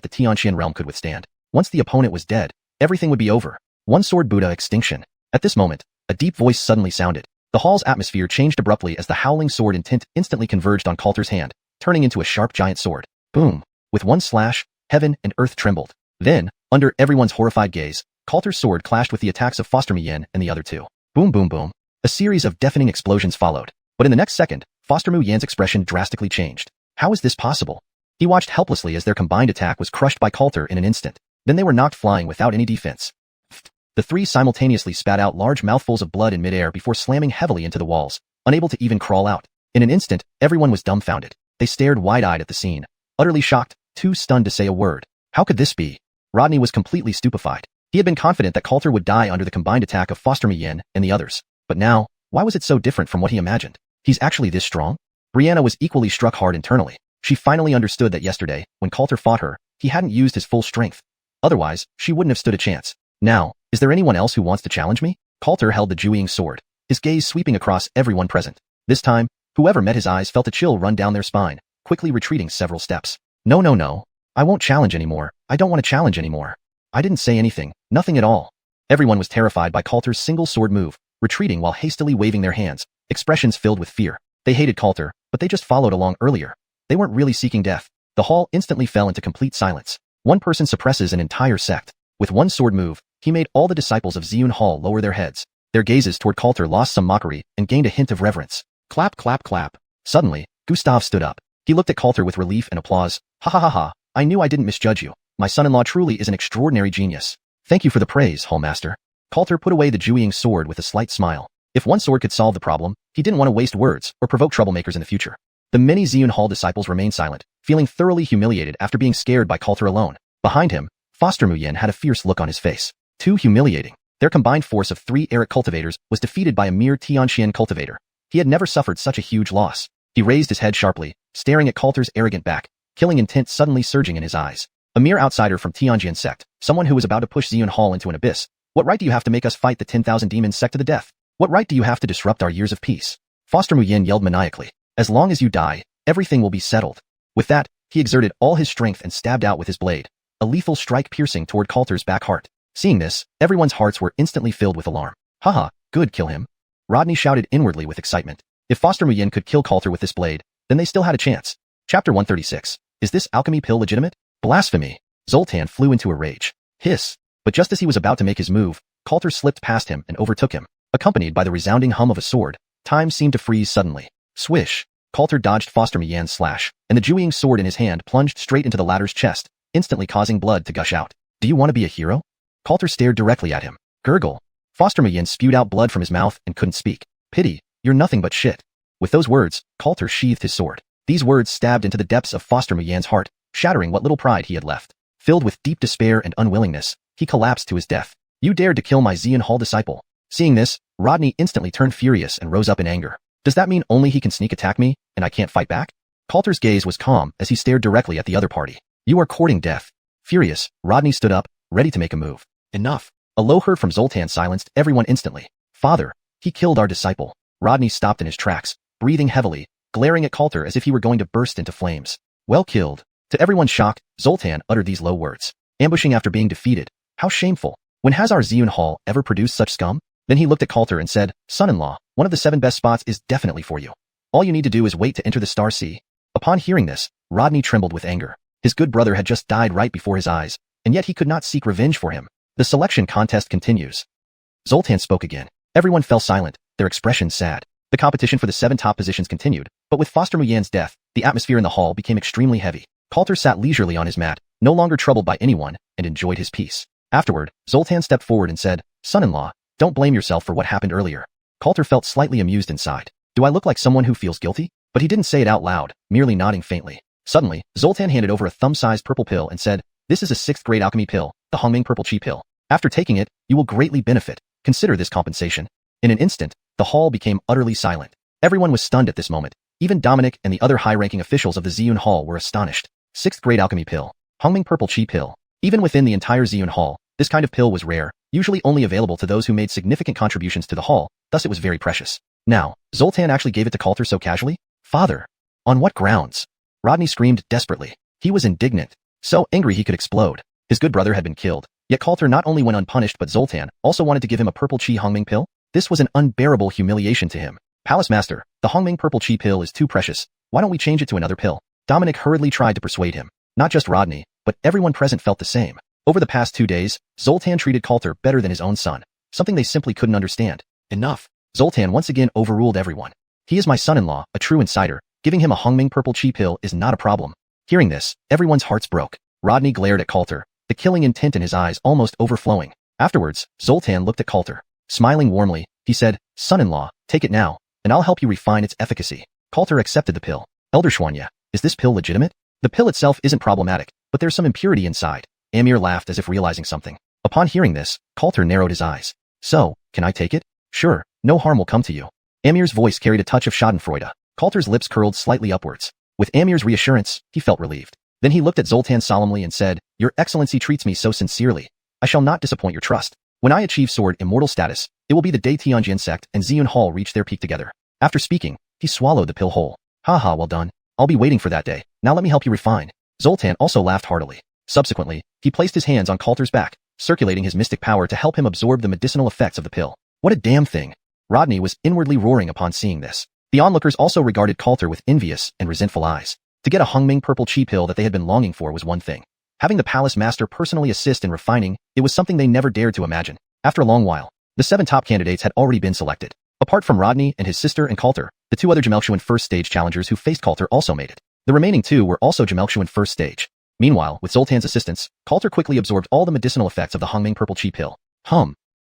the xiuxian realm could withstand. Once the opponent was dead, everything would be over. One sword Buddha extinction. At this moment, a deep voice suddenly sounded. The hall's atmosphere changed abruptly as the howling sword intent instantly converged on Coulter's hand, turning into a sharp giant sword. Boom! With one slash, heaven and earth trembled. Then, under everyone's horrified gaze, Coulter's sword clashed with the attacks of Foster Muyen and the other two. Boom boom boom. A series of deafening explosions followed. But in the next second, Foster Muyen's expression drastically changed. How is this possible? He watched helplessly as their combined attack was crushed by Coulter in an instant. Then they were knocked flying without any defense. The three simultaneously spat out large mouthfuls of blood in midair before slamming heavily into the walls, unable to even crawl out. In an instant, everyone was dumbfounded. They stared wide-eyed at the scene, utterly shocked, too stunned to say a word. How could this be? Rodney was completely stupefied. He had been confident that Coulter would die under the combined attack of Foster Muyen and the others. But now, why was it so different from what he imagined? He's actually this strong? Brianna was equally struck hard internally. She finally understood that yesterday, when Coulter fought her, he hadn't used his full strength. Otherwise, she wouldn't have stood a chance. Now, is there anyone else who wants to challenge me? Coulter held the Xiuxian sword, his gaze sweeping across everyone present. This time, whoever met his eyes felt a chill run down their spine, quickly retreating several steps. No no no. I won't challenge anymore. I don't want to challenge anymore. I didn't say anything, nothing at all. Everyone was terrified by Coulter's single sword move, retreating while hastily waving their hands, expressions filled with fear. They hated Coulter, but they just followed along earlier. They weren't really seeking death. The hall instantly fell into complete silence. One person suppresses an entire sect. With one sword move, he made all the disciples of Xiuxian Hall lower their heads. Their gazes toward Coulter lost some mockery and gained a hint of reverence. Clap clap clap. Suddenly, Gustave stood up. He looked at Coulter with relief and applause. Ha ha ha ha. I knew I didn't misjudge you. My son-in-law truly is an extraordinary genius. Thank you for the praise, Hallmaster. Coulter put away the Xiuxian sword with a slight smile. If one sword could solve the problem, he didn't want to waste words or provoke troublemakers in the future. The many Xiuxian Hall disciples remained silent, feeling thoroughly humiliated after being scared by Coulter alone. Behind him, Foster Muyen had a fierce look on his face. Too humiliating. Their combined force of 3 Eric cultivators was defeated by a mere xiuxian cultivator. He had never suffered such a huge loss. He raised his head sharply, staring at Coulter's arrogant back, killing intent suddenly surging in his eyes. A mere outsider from Tianjian sect, someone who was about to push Xiuxian Hall into an abyss. What right do you have to make us fight the 10,000 demons sect to the death? What right do you have to disrupt our years of peace? Foster Muyen yelled maniacally. As long as you die, everything will be settled. With that, he exerted all his strength and stabbed out with his blade, a lethal strike piercing toward Coulter's back heart. Seeing this, everyone's hearts were instantly filled with alarm. Haha, good, kill him. Rodney shouted inwardly with excitement. If Foster Muyen could kill Coulter with this blade, then they still had a chance. Chapter 136. Is this alchemy pill legitimate? Blasphemy. Zoltan flew into a rage. Hiss. But just as he was about to make his move, Coulter slipped past him and overtook him. Accompanied by the resounding hum of a sword, time seemed to freeze suddenly. Swish. Coulter dodged Foster Muyen's slash, and the Xiuxian sword in his hand plunged straight into the latter's chest, instantly causing blood to gush out. Do you want to be a hero? Coulter stared directly at him. Gurgle. Foster Muyen spewed out blood from his mouth and couldn't speak. Pity, you're nothing but shit. With those words, Coulter sheathed his sword. These words stabbed into the depths of Foster Muyen's heart, shattering what little pride he had left. Filled with deep despair and unwillingness, he collapsed to his death. You dared to kill my Xiuxian Hall disciple. Seeing this, Rodney instantly turned furious and rose up in anger. Does that mean only he can sneak attack me, and I can't fight back? Coulter's gaze was calm as he stared directly at the other party. You are courting death. Furious, Rodney stood up, ready to make a move. Enough. A low hurt from Zoltan silenced everyone instantly. Father, he killed our disciple. Rodney stopped in his tracks, breathing heavily, glaring at Coulter as if he were going to burst into flames. Well killed. To everyone's shock, Zoltan uttered these low words. Ambushing after being defeated. How shameful. When has our Xiuxian Hall ever produced such scum? Then he looked at Coulter and said, Son-in-law, one of the 7 best spots is definitely for you. All you need to do is wait to enter the Star Sea. Upon hearing this, Rodney trembled with anger. His good brother had just died right before his eyes, and yet he could not seek revenge for him. The selection contest continues. Zoltan spoke again. Everyone fell silent, their expressions sad. The competition for the 7 top positions continued, but with Foster Muyan's death, the atmosphere in the hall became extremely heavy. Coulter sat leisurely on his mat, no longer troubled by anyone, and enjoyed his peace. Afterward, Zoltan stepped forward and said, "Son-in-law, don't blame yourself for what happened earlier." Coulter felt slightly amused inside. Do I look like someone who feels guilty? But he didn't say it out loud, merely nodding faintly. Suddenly, Zoltan handed over a thumb-sized purple pill and said, "This is a 6th grade alchemy pill, the Hongming Purple Chi pill. After taking it, you will greatly benefit. Consider this compensation." In an instant, the hall became utterly silent. Everyone was stunned at this moment. Even Dominic and the other high-ranking officials of the Xiuxian Hall were astonished. 6th grade alchemy pill. Hongming Purple Chi pill. Even within the entire Xiuxian Hall, this kind of pill was rare, usually only available to those who made significant contributions to the hall, thus it was very precious. Now, Zoltan actually gave it to Coulter so casually? Father! On what grounds? Rodney screamed desperately. He was indignant. So angry he could explode. His good brother had been killed. Yet Coulter not only went unpunished but Zoltan also wanted to give him a purple Chi Hongming pill? This was an unbearable humiliation to him. Palace Master, the Hongming Purple Chi pill is too precious. Why don't we change it to another pill? Dominic hurriedly tried to persuade him. Not just Rodney, but everyone present felt the same. Over the past 2 days, Zoltan treated Coulter better than his own son. Something they simply couldn't understand. Enough. Zoltan once again overruled everyone. He is my son-in-law, a true insider. Giving him a Hongming Purple Chi pill is not a problem. Hearing this, everyone's hearts broke. Rodney glared at Coulter, the killing intent in his eyes almost overflowing. Afterwards, Zoltan looked at Coulter. Smiling warmly, he said, "Son-in-law, take it now, and I'll help you refine its efficacy." Coulter accepted the pill. "Elder Xuanya, is this pill legitimate?" "The pill itself isn't problematic, but there's some impurity inside." Amir laughed as if realizing something. Upon hearing this, Coulter narrowed his eyes. "So, can I take it?" "Sure, no harm will come to you." Amir's voice carried a touch of schadenfreude. Coulter's lips curled slightly upwards. With Amir's reassurance, he felt relieved. Then he looked at Zoltan solemnly and said, "Your Excellency treats me so sincerely. I shall not disappoint your trust. When I achieve sword immortal status, it will be the day Tianjin sect and Xiuxian Hall reach their peak together." After speaking, he swallowed the pill whole. "Haha, well done. I'll be waiting for that day. Now let me help you refine." Zoltan also laughed heartily. Subsequently, he placed his hands on Coulter's back, circulating his mystic power to help him absorb the medicinal effects of the pill. What a damn thing. Rodney was inwardly roaring upon seeing this. The onlookers also regarded Coulter with envious and resentful eyes. To get a Hongming Purple Chi pill that they had been longing for was one thing. Having the palace master personally assist in refining, it was something they never dared to imagine. After a long while, the 7 top candidates had already been selected. Apart from Rodney and his sister and Coulter, the 2 other Gemelchuan first stage challengers who faced Coulter also made it. The remaining 2 were also Gemelchuan first stage. Meanwhile, with Zoltan's assistance, Coulter quickly absorbed all the medicinal effects of the Hongming Purple Chi pill.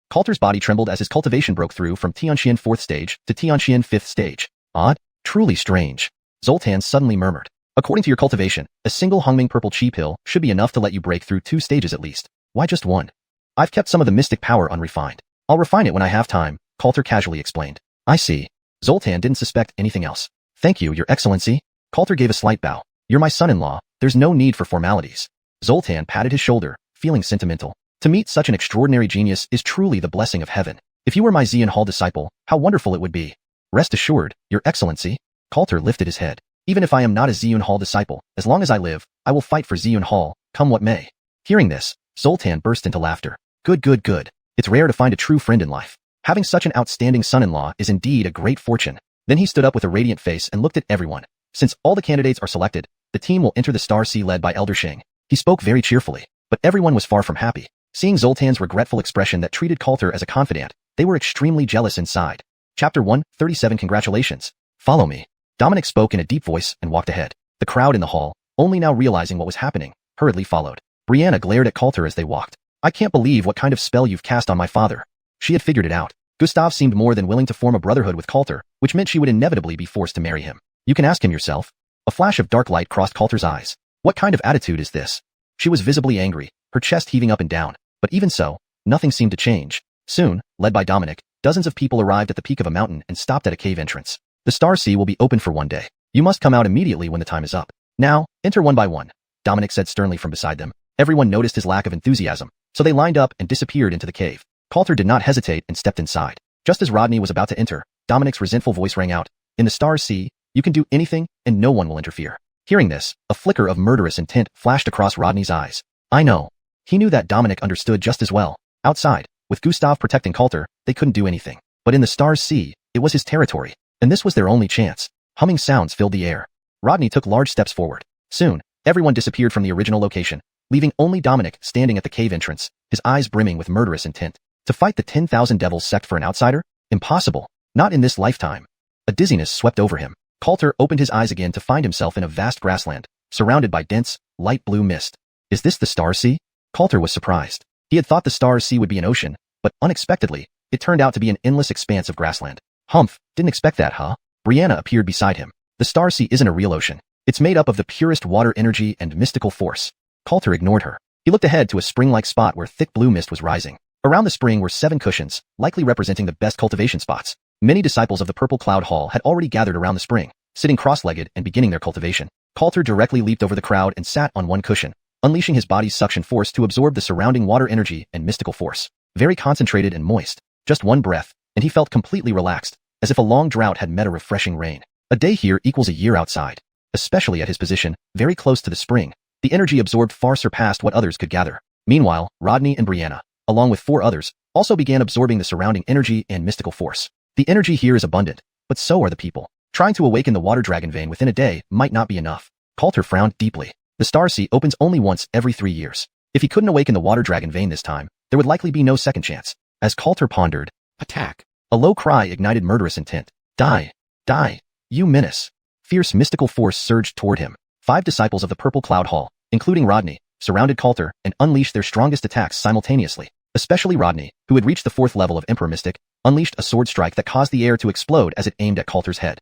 Coulter's body trembled as his cultivation broke through from Tianxian 4th stage to Tianxian 5th stage. Odd? Truly strange. Zoltan suddenly murmured. "According to your cultivation, a single Hongming Purple Chi pill should be enough to let you break through 2 stages at least. Why just 1? I've kept some of the mystic power unrefined. I'll refine it when I have time," Coulter casually explained. "I see." Zoltan didn't suspect anything else. "Thank you, Your Excellency." Coulter gave a slight bow. "You're my son-in-law. There's no need for formalities." Zoltan patted his shoulder, feeling sentimental. To meet such an extraordinary genius is truly the blessing of heaven. If you were my Xiuxian Hall disciple, how wonderful it would be. "Rest assured, Your Excellency." Coulter lifted his head. "Even if I am not a Xiuxian Hall disciple, as long as I live, I will fight for Xiuxian Hall, come what may." Hearing this, Zoltan burst into laughter. Good. It's rare to find a true friend in life. Having such an outstanding son-in-law is indeed a great fortune. Then he stood up with a radiant face and looked at everyone. Since all the candidates are selected, the team will enter the Star Sea led by Elder Sheng. He spoke very cheerfully, but everyone was far from happy. Seeing Zoltan's regretful expression that treated Coulter as a confidant, they were extremely jealous inside. Chapter 137 Congratulations. Follow me. Dominic spoke in a deep voice and walked ahead. The crowd in the hall, only now realizing what was happening, hurriedly followed. Brianna glared at Coulter as they walked. "I can't believe what kind of spell you've cast on my father." She had figured it out. Gustav seemed more than willing to form a brotherhood with Coulter, which meant she would inevitably be forced to marry him. "You can ask him yourself." A flash of dark light crossed Coulter's eyes. What kind of attitude is this? She was visibly angry, her chest heaving up and down. But even so, nothing seemed to change. Soon, led by Dominic, dozens of people arrived at the peak of a mountain and stopped at a cave entrance. "The Star Sea will be open for one day. You must come out immediately when the time is up. Now, enter one by one," Dominic said sternly from beside them. Everyone noticed his lack of enthusiasm, so they lined up and disappeared into the cave. Coulter did not hesitate and stepped inside. Just as Rodney was about to enter, Dominic's resentful voice rang out. "In the Star Sea, you can do anything and no one will interfere." Hearing this, a flicker of murderous intent flashed across Rodney's eyes. I know. He knew that Dominic understood just as well. Outside, with Gustav protecting Coulter, they couldn't do anything. But in the Star Sea, it was his territory, and this was their only chance. Humming sounds filled the air. Rodney took large steps forward. Soon, everyone disappeared from the original location, leaving only Dominic standing at the cave entrance, his eyes brimming with murderous intent. To fight the 10,000 Devils sect for an outsider? Impossible. Not in this lifetime. A dizziness swept over him. Coulter opened his eyes again to find himself in a vast grassland, surrounded by dense, light blue mist. Is this the Star Sea? Coulter was surprised. He had thought the Star Sea would be an ocean, but unexpectedly, it turned out to be an endless expanse of grassland. Humph, didn't expect that, huh? Brianna appeared beside him. The Star Sea isn't a real ocean. It's made up of the purest water energy and mystical force. Coulter ignored her. He looked ahead to a spring-like spot where thick blue mist was rising. Around the spring were 7 cushions, likely representing the best cultivation spots. Many disciples of the Purple Cloud Hall had already gathered around the spring, sitting cross-legged and beginning their cultivation. Coulter directly leaped over the crowd and sat on one cushion, unleashing his body's suction force to absorb the surrounding water energy and mystical force. Very concentrated and moist. Just one breath, and he felt completely relaxed, as if a long drought had met a refreshing rain. A day here equals a year outside. Especially at his position, very close to the spring, the energy absorbed far surpassed what others could gather. Meanwhile, Rodney and Brianna, along with 4 others, also began absorbing the surrounding energy and mystical force. The energy here is abundant, but so are the people. Trying to awaken the water dragon vein within a day might not be enough. Coulter frowned deeply. The Star Sea opens only once every 3 years. If he couldn't awaken the water dragon vein this time, there would likely be no second chance. As Coulter pondered, attack. A low cry ignited murderous intent. Die. Die. You menace. Fierce mystical force surged toward him. 5 disciples of the Purple Cloud Hall, including Rodney, surrounded Coulter and unleashed their strongest attacks simultaneously. Especially Rodney, who had reached the 4th level of Emperor Mystic, unleashed a sword strike that caused the air to explode as it aimed at Coulter's head.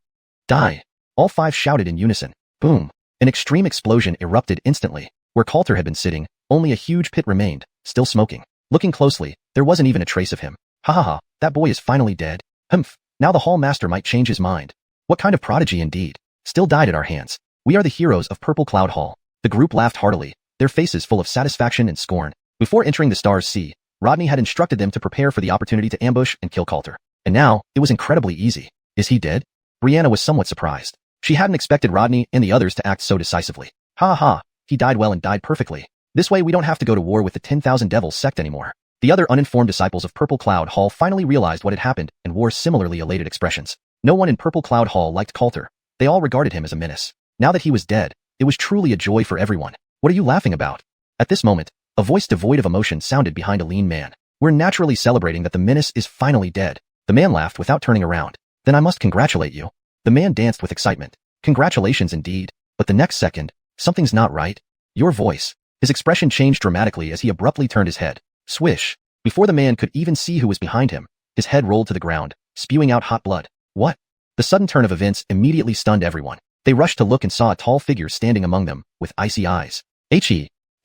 Die. All 5 shouted in unison. Boom. An extreme explosion erupted instantly. Where Coulter had been sitting, only a huge pit remained, still smoking. Looking closely, there wasn't even a trace of him. Ha ha ha, that boy is finally dead. Humph. Now the Hall Master might change his mind. What kind of prodigy indeed. Still died at our hands. We are the heroes of Purple Cloud Hall. The group laughed heartily, their faces full of satisfaction and scorn. Before entering the Star's Sea, Rodney had instructed them to prepare for the opportunity to ambush and kill Coulter. And now, it was incredibly easy. Is he dead? Brianna was somewhat surprised. She hadn't expected Rodney and the others to act so decisively. Ha ha, he died well and died perfectly. This way we don't have to go to war with the 10,000 Devils sect anymore. The other uninformed disciples of Purple Cloud Hall finally realized what had happened and wore similarly elated expressions. No one in Purple Cloud Hall liked Coulter. They all regarded him as a menace. Now that he was dead, it was truly a joy for everyone. What are you laughing about? At this moment, a voice devoid of emotion sounded behind a lean man. We're naturally celebrating that the menace is finally dead. The man laughed without turning around. Then I must congratulate you. The man danced with excitement. Congratulations indeed. But the next second, something's not right. Your voice. His expression changed dramatically as he abruptly turned his head. Swish. Before the man could even see who was behind him, his head rolled to the ground, spewing out hot blood. What? The sudden turn of events immediately stunned everyone. They rushed to look and saw a tall figure standing among them, with icy eyes. He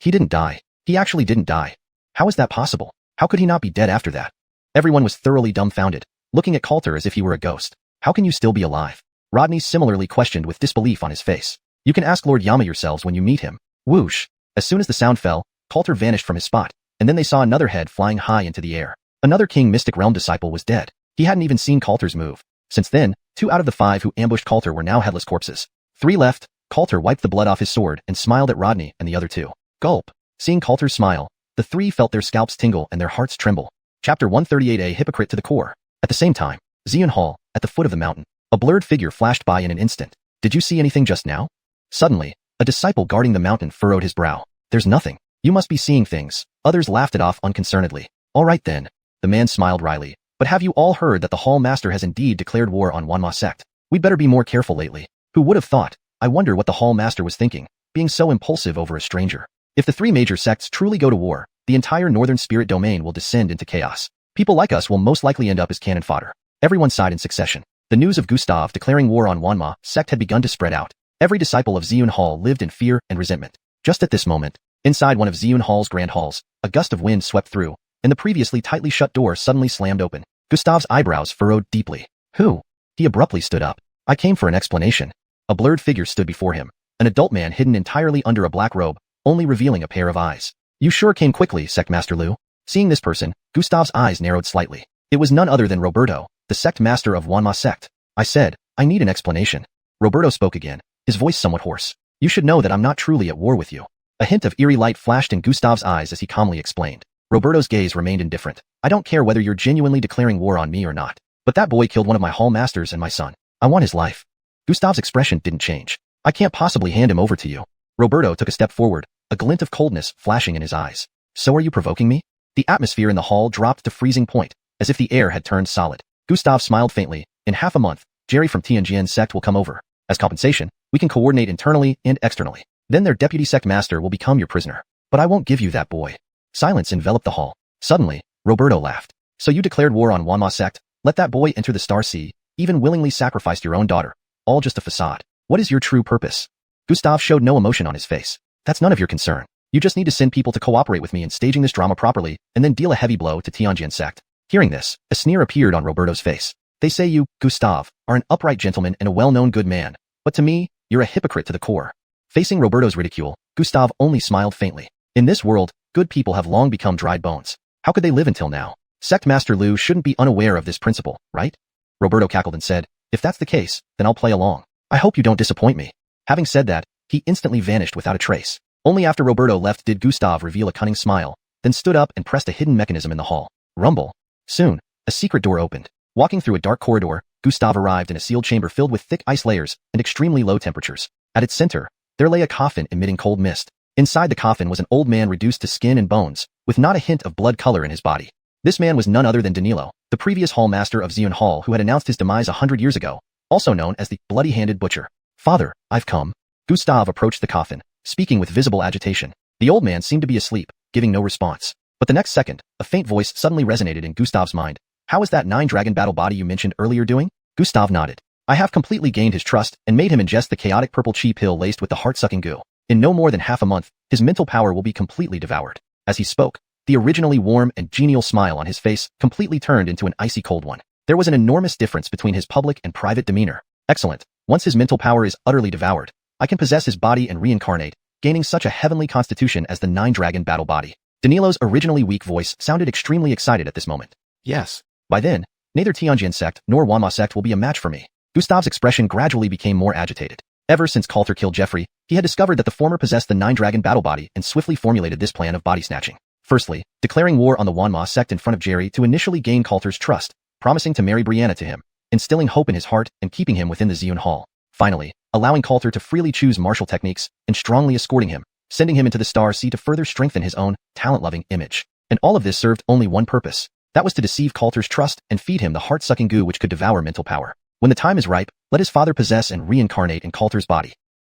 didn't die. He actually didn't die. How is that possible? How could he not be dead after that? Everyone was thoroughly dumbfounded, looking at Coulter as if he were a ghost. How can you still be alive? Rodney similarly questioned with disbelief on his face. You can ask Lord Yama yourselves when you meet him. Whoosh. As soon as the sound fell, Coulter vanished from his spot, and then they saw another head flying high into the air. Another King Mystic Realm disciple was dead. He hadn't even seen Coulter's move. Since then, 2 out of the 5 who ambushed Coulter were now headless corpses. 3 left. Coulter wiped the blood off his sword and smiled at Rodney and the other 2. Gulp. Seeing Coulter's smile, the 3 felt their scalps tingle and their hearts tremble. Chapter 138. A hypocrite to the core. At the same time, Xiuxian Hall, at the foot of the mountain, a blurred figure flashed by in an instant. Did you see anything just now? Suddenly, a disciple guarding the mountain furrowed his brow. There's nothing. You must be seeing things. Others laughed it off unconcernedly. All right then. The man smiled wryly. But have you all heard that the Hall Master has indeed declared war on Wanma sect? We'd better be more careful lately. Who would have thought? I wonder what the Hall Master was thinking, being so impulsive over a stranger. If the 3 major sects truly go to war, the entire northern spirit domain will descend into chaos. People like us will most likely end up as cannon fodder. Everyone sighed in succession. The news of Gustav declaring war on Wanma sect had begun to spread out. Every disciple of Xiuxian Hall lived in fear and resentment. Just at this moment, inside one of Xiuxian Hall's grand halls, a gust of wind swept through, and the previously tightly shut door suddenly slammed open. Gustav's eyebrows furrowed deeply. Who? He abruptly stood up. I came for an explanation. A blurred figure stood before him, an adult man hidden entirely under a black robe, only revealing a pair of eyes. You sure came quickly, Sect Master Liu. Seeing this person, Gustav's eyes narrowed slightly. It was none other than Roberto, the sect master of Wanma sect. I said, I need an explanation. Roberto spoke again, his voice somewhat hoarse. You should know that I'm not truly at war with you. A hint of eerie light flashed in Gustav's eyes as he calmly explained. Roberto's gaze remained indifferent. I don't care whether you're genuinely declaring war on me or not. But that boy killed one of my hall masters and my son. I want his life. Gustav's expression didn't change. I can't possibly hand him over to you. Roberto took a step forward, a glint of coldness flashing in his eyes. So are you provoking me? The atmosphere in the hall dropped to freezing point, as if the air had turned solid. Gustav smiled faintly. In half a month, Jerry from Tianjian sect will come over. As compensation, we can coordinate internally and externally. Then their deputy sect master will become your prisoner. But I won't give you that boy. Silence enveloped the hall. Suddenly, Roberto laughed. So you declared war on Wanma sect, let that boy enter the Star Sea, even willingly sacrificed your own daughter. All just a facade. What is your true purpose? Gustav showed no emotion on his face. That's none of your concern. You just need to send people to cooperate with me in staging this drama properly, and then deal a heavy blow to Tianjian sect. Hearing this, a sneer appeared on Roberto's face. They say you, Gustav, are an upright gentleman and a well-known good man, but to me, you're a hypocrite to the core. Facing Roberto's ridicule, Gustav only smiled faintly. In this world, good people have long become dried bones. How could they live until now? Sect Master Liu shouldn't be unaware of this principle, right? Roberto cackled and said, if that's the case, then I'll play along. I hope you don't disappoint me. Having said that, he instantly vanished without a trace. Only after Roberto left did Gustav reveal a cunning smile, then stood up and pressed a hidden mechanism in the hall. Rumble. Soon, a secret door opened. Walking through a dark corridor, Gustav arrived in a sealed chamber filled with thick ice layers and extremely low temperatures. At its center, there lay a coffin emitting cold mist. Inside the coffin was an old man reduced to skin and bones, with not a hint of blood color in his body. This man was none other than Danilo, the previous hall master of Xiuxian Hall who had announced his demise 100 years ago, also known as the bloody-handed butcher. Father, I've come. Gustav approached the coffin, speaking with visible agitation. The old man seemed to be asleep, giving no response. But the next second, a faint voice suddenly resonated in Gustav's mind. How is that 9-dragon battle body you mentioned earlier doing? Gustav nodded. I have completely gained his trust and made him ingest the chaotic purple chi pill laced with the heart-sucking goo. In no more than half a month, his mental power will be completely devoured. As he spoke, the originally warm and genial smile on his face completely turned into an icy cold one. There was an enormous difference between his public and private demeanor. Excellent. Once his mental power is utterly devoured, I can possess his body and reincarnate, gaining such a heavenly constitution as the 9-dragon battle body. Danilo's originally weak voice sounded extremely excited at this moment. Yes. By then, neither Tianjian sect nor Wanma sect will be a match for me. Gustav's expression gradually became more agitated. Ever since Coulter killed Jeffrey, he had discovered that the former possessed the 9-dragon battle body and swiftly formulated this plan of body snatching. Firstly, declaring war on the Wanma sect in front of Jerry to initially gain Coulter's trust, promising to marry Brianna to him, instilling hope in his heart and keeping him within the Xiuxian Hall. Finally, allowing Coulter to freely choose martial techniques and strongly escorting him, sending him into the Star Sea to further strengthen his own talent-loving image. And all of this served only one purpose. That was to deceive Coulter's trust and feed him the heart-sucking goo which could devour mental power. When the time is ripe, let his father possess and reincarnate in Coulter's body.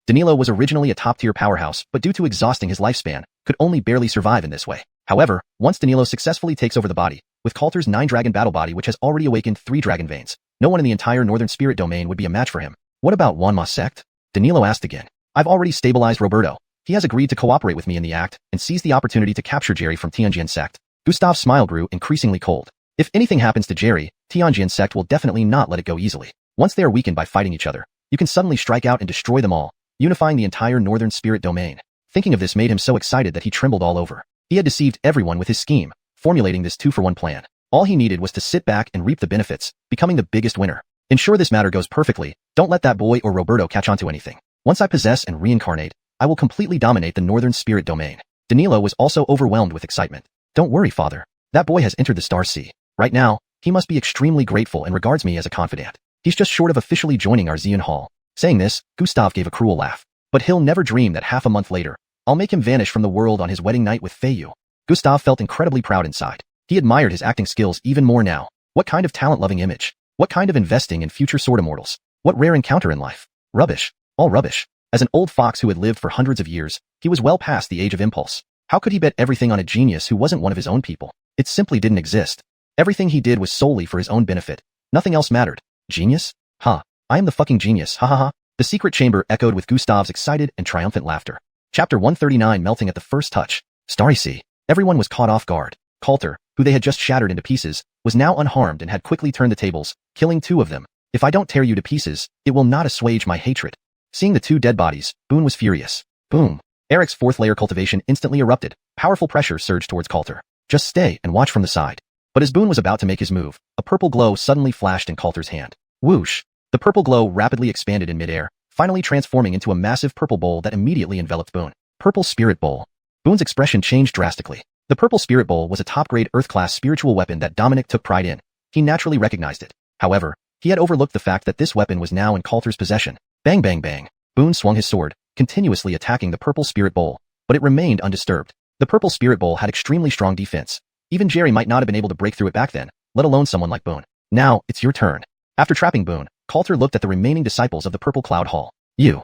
Danilo was originally a top-tier powerhouse, but due to exhausting his lifespan, could only barely survive in this way. However, once Danilo successfully takes over the body, with Coulter's 9-dragon battle body which has already awakened 3 dragon veins, no one in the entire northern spirit domain would be a match for him. What about Wanma sect? Danilo asked again. I've already stabilized Roberto. He has agreed to cooperate with me in the act and seize the opportunity to capture Jerry from Tianjian sect. Gustav's smile grew increasingly cold. If anything happens to Jerry, Tianjian sect will definitely not let it go easily. Once they are weakened by fighting each other, you can suddenly strike out and destroy them all, unifying the entire northern spirit domain. Thinking of this made him so excited that he trembled all over. He had deceived everyone with his scheme, formulating this 2-for-1 plan. All he needed was to sit back and reap the benefits, becoming the biggest winner. Ensure this matter goes perfectly. Don't let that boy or Roberto catch on to anything. Once I possess and reincarnate, I will completely dominate the northern spirit domain. Danilo was also overwhelmed with excitement. Don't worry, father. That boy has entered the Star Sea. Right now, he must be extremely grateful and regards me as a confidant. He's just short of officially joining our Xiuxian Hall. Saying this, Gustav gave a cruel laugh. But he'll never dream that half a month later, I'll make him vanish from the world on his wedding night with Feiyu. Gustav felt incredibly proud inside. He admired his acting skills even more now. What kind of talent-loving image? What kind of investing in future sword immortals? What rare encounter in life? Rubbish. All rubbish. As an old fox who had lived for hundreds of years, he was well past the age of impulse. How could he bet everything on a genius who wasn't one of his own people? It simply didn't exist. Everything he did was solely for his own benefit. Nothing else mattered. Genius? Ha. I am the fucking genius, ha ha ha. The secret chamber echoed with Gustav's excited and triumphant laughter. Chapter 139 Melting at the First Touch. Starry Sea. Everyone was caught off guard. Coulter, who they had just shattered into pieces, was now unharmed and had quickly turned the tables, killing 2 of them. If I don't tear you to pieces, it will not assuage my hatred. Seeing the 2 dead bodies, Boone was furious. Boom. Eric's 4th layer cultivation instantly erupted. Powerful pressure surged towards Coulter. Just stay and watch from the side. But as Boone was about to make his move, a purple glow suddenly flashed in Coulter's hand. Whoosh. The purple glow rapidly expanded in midair, finally transforming into a massive purple bowl that immediately enveloped Boone. Purple Spirit Bowl. Boone's expression changed drastically. The Purple Spirit Bowl was a top-grade Earth-class spiritual weapon that Dominic took pride in. He naturally recognized it. However, he had overlooked the fact that this weapon was now in Coulter's possession. Bang bang bang. Boone swung his sword, continuously attacking the Purple Spirit Bowl, but it remained undisturbed. The Purple Spirit Bowl had extremely strong defense. Even Jerry might not have been able to break through it back then, let alone someone like Boone. Now, it's your turn. After trapping Boone, Coulter looked at the remaining disciples of the Purple Cloud Hall. You,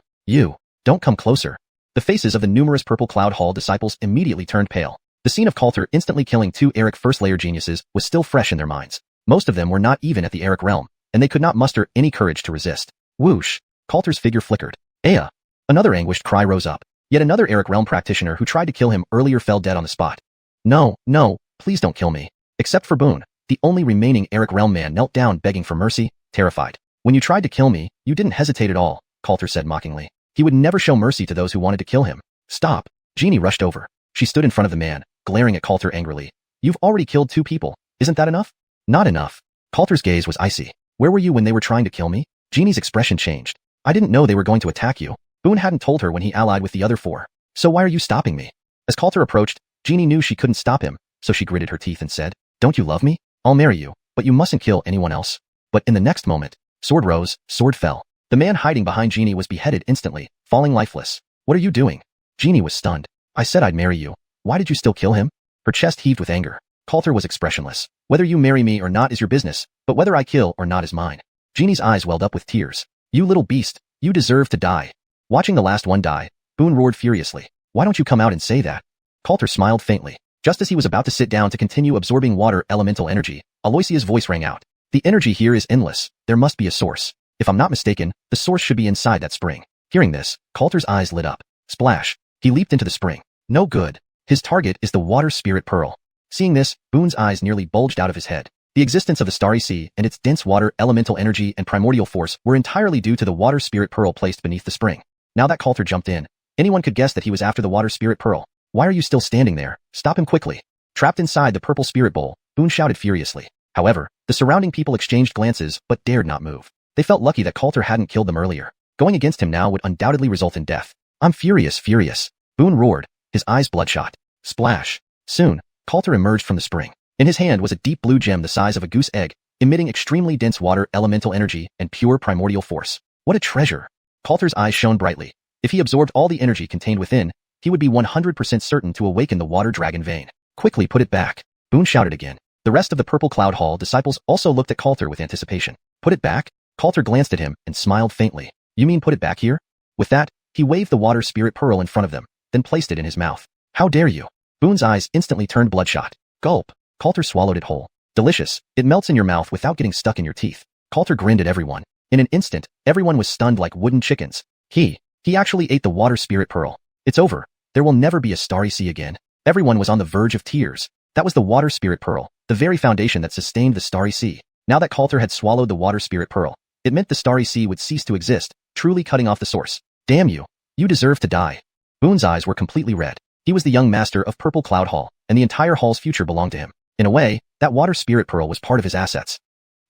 don't come closer. The faces of the numerous Purple Cloud Hall disciples immediately turned pale. The scene of Coulter instantly killing 2 Eric first-layer geniuses was still fresh in their minds. Most of them were not even at the Eric realm, and they could not muster any courage to resist. Whoosh! Coulter's figure flickered. Aya! Another anguished cry rose up. Yet another Eric realm practitioner who tried to kill him earlier fell dead on the spot. No, please don't kill me. Except for Boone, the only remaining Eric realm man knelt down begging for mercy, terrified. When you tried to kill me, you didn't hesitate at all, Coulter said mockingly. He would never show mercy to those who wanted to kill him. Stop! Jeannie rushed over. She stood in front of the man, glaring at Coulter angrily. You've already killed 2 people. Isn't that enough? Not enough. Coulter's gaze was icy. Where were you when they were trying to kill me? Jeannie's expression changed. I didn't know they were going to attack you. Boone hadn't told her when he allied with the other 4. So why are you stopping me? As Coulter approached, Jeannie knew she couldn't stop him, so she gritted her teeth and said, Don't you love me? I'll marry you, but you mustn't kill anyone else. But in the next moment, sword rose, sword fell. The man hiding behind Jeannie was beheaded instantly, falling lifeless. What are you doing? Jeannie was stunned. I said I'd marry you. Why did you still kill him? Her chest heaved with anger. Coulter was expressionless. Whether you marry me or not is your business, but whether I kill or not is mine. Jeannie's eyes welled up with tears. You little beast, you deserve to die. Watching the last one die, Boone roared furiously. Why don't you come out and say that? Coulter smiled faintly. Just as he was about to sit down to continue absorbing water elemental energy, Aloysia's voice rang out. The energy here is endless. There must be a source. If I'm not mistaken, the source should be inside that spring. Hearing this, Coulter's eyes lit up. Splash! He leaped into the spring. No good. His target is the water spirit pearl. Seeing this, Boone's eyes nearly bulged out of his head. The existence of the Starry Sea and its dense water elemental energy and primordial force were entirely due to the water spirit pearl placed beneath the spring. Now that Coulter jumped in, anyone could guess that he was after the water spirit pearl. Why are you still standing there? Stop him quickly. Trapped inside the purple spirit bowl, Boone shouted furiously. However, the surrounding people exchanged glances but dared not move. They felt lucky that Coulter hadn't killed them earlier. Going against him now would undoubtedly result in death. I'm furious. Boone roared, his eyes bloodshot. Splash. Soon, Coulter emerged from the spring. In his hand was a deep blue gem the size of a goose egg, emitting extremely dense water elemental energy and pure primordial force. What a treasure! Coulter's eyes shone brightly. If he absorbed all the energy contained within, he would be 100% certain to awaken the water dragon vein. Quickly put it back. Boone shouted again. The rest of the Purple Cloud Hall disciples also looked at Coulter with anticipation. Put it back? Coulter glanced at him and smiled faintly. You mean put it back here? With that, he waved the water spirit pearl in front of them, then placed it in his mouth. How dare you? Boone's eyes instantly turned bloodshot. Gulp. Coulter swallowed it whole. Delicious. It melts in your mouth without getting stuck in your teeth. Coulter grinned at everyone. In an instant, everyone was stunned like wooden chickens. He actually ate the water spirit pearl. It's over. There will never be a Starry Sea again. Everyone was on the verge of tears. That was the water spirit pearl, the very foundation that sustained the Starry Sea. Now that Coulter had swallowed the water spirit pearl, it meant the Starry Sea would cease to exist, truly cutting off the source. Damn you. You deserve to die. Boone's eyes were completely red. He was the young master of Purple Cloud Hall, and the entire hall's future belonged to him. In a way, that water spirit pearl was part of his assets.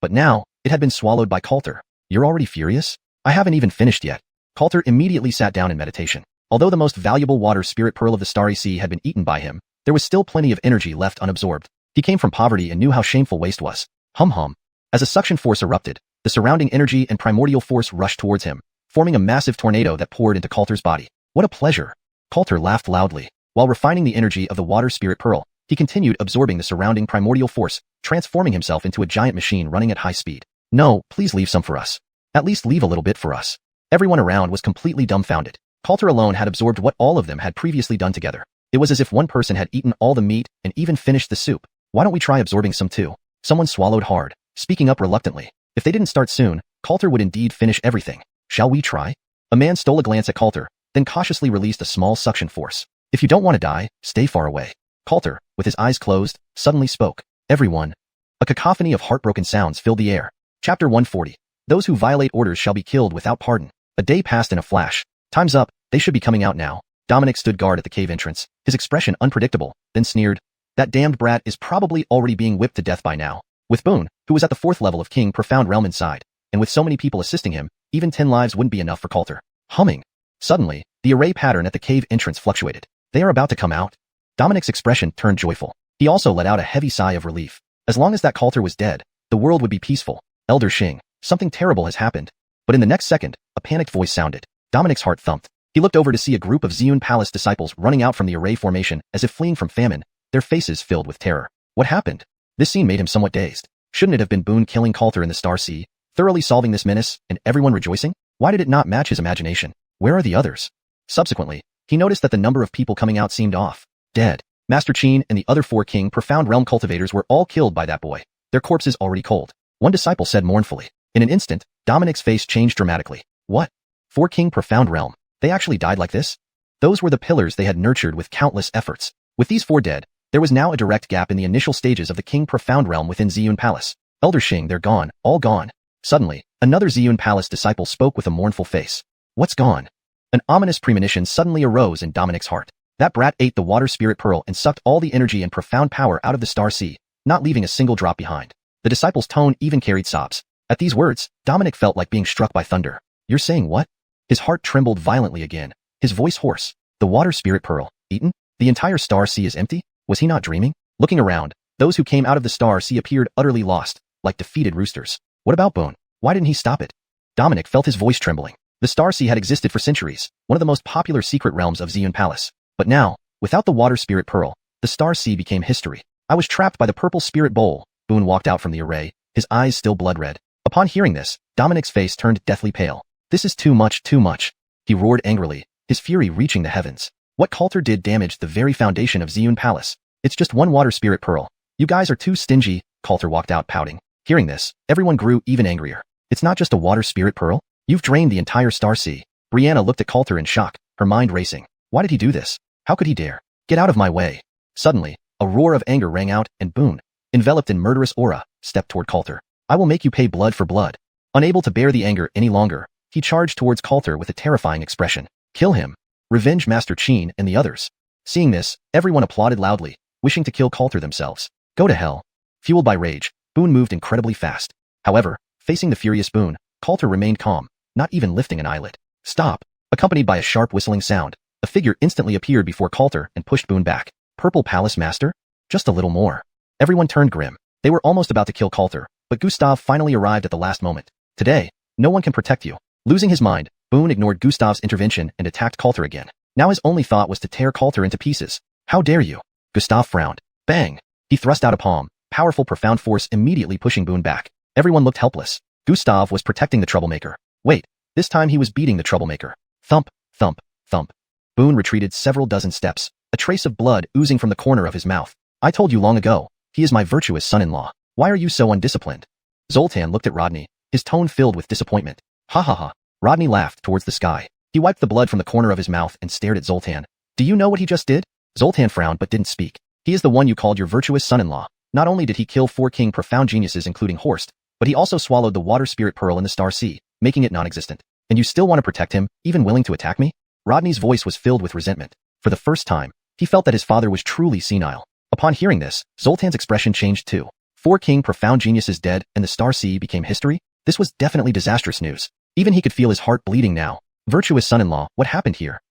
But now, it had been swallowed by Coulter. You're already furious? I haven't even finished yet. Coulter immediately sat down in meditation. Although the most valuable water spirit pearl of the Starry Sea had been eaten by him, there was still plenty of energy left unabsorbed. He came from poverty and knew how shameful waste was. Hum. As a suction force erupted, the surrounding energy and primordial force rushed towards him, forming a massive tornado that poured into Coulter's body. What a pleasure! Coulter laughed loudly. While refining the energy of the water spirit pearl, he continued absorbing the surrounding primordial force, transforming himself into a giant machine running at high speed. No, please leave some for us. At least leave a little bit for us. Everyone around was completely dumbfounded. Coulter alone had absorbed what all of them had previously done together. It was as if one person had eaten all the meat and even finished the soup. Why don't we try absorbing some too? Someone swallowed hard, speaking up reluctantly. If they didn't start soon, Coulter would indeed finish everything. Shall we try? A man stole a glance at Coulter, then cautiously released a small suction force. If you don't want to die, stay far away. Coulter, with his eyes closed, suddenly spoke. Everyone. A cacophony of heartbroken sounds filled the air. Chapter 140. Those who violate orders shall be killed without pardon. A day passed in a flash. Time's up, they should be coming out now. Dominic stood guard at the cave entrance, his expression unpredictable, then sneered. That damned brat is probably already being whipped to death by now. With Boone, who was at the 4th level of King Profound Realm inside, and with so many people assisting him, even 10 lives wouldn't be enough for Coulter. Humming. Suddenly, the array pattern at the cave entrance fluctuated. They are about to come out. Dominic's expression turned joyful. He also let out a heavy sigh of relief. As long as that Coulter was dead, the world would be peaceful. Elder Xing, something terrible has happened. But in the next second, a panicked voice sounded. Dominic's heart thumped. He looked over to see a group of Xiuxian Palace disciples running out from the array formation as if fleeing from famine, their faces filled with terror. What happened? This scene made him somewhat dazed. Shouldn't it have been Boone killing Coulter in the Star Sea? thoroughly solving this menace, and everyone rejoicing? Why did it not match his imagination? Where are the others? Subsequently, he noticed that the number of people coming out seemed off. Dead. Master Qin and the other 4 King Profound Realm cultivators were all killed by that boy, their corpses already cold. One disciple said mournfully. In an instant, Dominic's face changed dramatically. What? 4 King Profound Realm? They actually died like this? Those were the pillars they had nurtured with countless efforts. With these 4 dead, there was now a direct gap in the initial stages of the King Profound Realm within Xiuxian Palace. Elder Xing, they're gone, all gone. Suddenly, another Xiuxian Palace disciple spoke with a mournful face. What's gone? An ominous premonition suddenly arose in Dominic's heart. That brat ate the water spirit pearl and sucked all the energy and profound power out of the star sea, not leaving a single drop behind. The disciple's tone even carried sobs. At these words, Dominic felt like being struck by thunder. You're saying what? His heart trembled violently again, his voice hoarse. The water spirit pearl, eaten? The entire star sea is empty? Was he not dreaming? Looking around, those who came out of the star sea appeared utterly lost, like defeated roosters. What about Bone? Why didn't he stop it? Dominic felt his voice trembling. The star sea had existed for centuries, one of the most popular secret realms of Xiuxian Palace. But now, without the water spirit pearl, the star sea became history. I was trapped by the purple spirit bowl. Boone walked out from the array, his eyes still blood red. Upon hearing this, Dominic's face turned deathly pale. This is too much, too much. He roared angrily, his fury reaching the heavens. What Coulter did damaged the very foundation of Xiuxian Palace. It's just one water spirit pearl. You guys are too stingy. Coulter walked out pouting. Hearing this, everyone grew even angrier. It's not just a water spirit pearl. You've drained the entire star sea. Brianna looked at Coulter in shock, her mind racing. Why did he do this? How could he dare? Get out of my way. Suddenly, a roar of anger rang out, and Boone, enveloped in murderous aura, stepped toward Coulter. I will make you pay blood for blood. Unable to bear the anger any longer, he charged towards Coulter with a terrifying expression. Kill him. Revenge Master Qin and the others. Seeing this, everyone applauded loudly, wishing to kill Coulter themselves. Go to hell. Fueled by rage, Boone moved incredibly fast. However, facing the furious Boone, Coulter remained calm, not even lifting an eyelid. Stop. Accompanied by a sharp whistling sound, a figure instantly appeared before Coulter and pushed Boone back. Purple Palace Master? Just a little more. Everyone turned grim. They were almost about to kill Coulter, but Gustav finally arrived at the last moment. Today, no one can protect you. Losing his mind, Boone ignored Gustav's intervention and attacked Coulter again. Now his only thought was to tear Coulter into pieces. How dare you? Gustav frowned. Bang! He thrust out a palm, powerful profound force immediately pushing Boone back. Everyone looked helpless. Gustav was protecting the troublemaker. Wait, this time he was beating the troublemaker. Thump, thump, thump. Boone retreated several dozen steps, a trace of blood oozing from the corner of his mouth. I told you long ago, he is my virtuous son-in-law. Why are you so undisciplined? Zoltan looked at Rodney, his tone filled with disappointment. Ha ha ha. Rodney laughed towards the sky. He wiped the blood from the corner of his mouth and stared at Zoltan. Do you know what he just did? Zoltan frowned but didn't speak. He is the one you called your virtuous son-in-law. Not only did he kill 4 King Profound Geniuses including Horst, but he also swallowed the water spirit pearl in the Star Sea, making it non-existent. And you still want to protect him, even willing to attack me? Rodney's voice was filled with resentment. For the first time, he felt that his father was truly senile. Upon hearing this, Zoltan's expression changed too. 4 King Profound Geniuses dead and the Star Sea became history? This was definitely disastrous news. Even he could feel his heart bleeding now. Virtuous son-in-law, what happened here?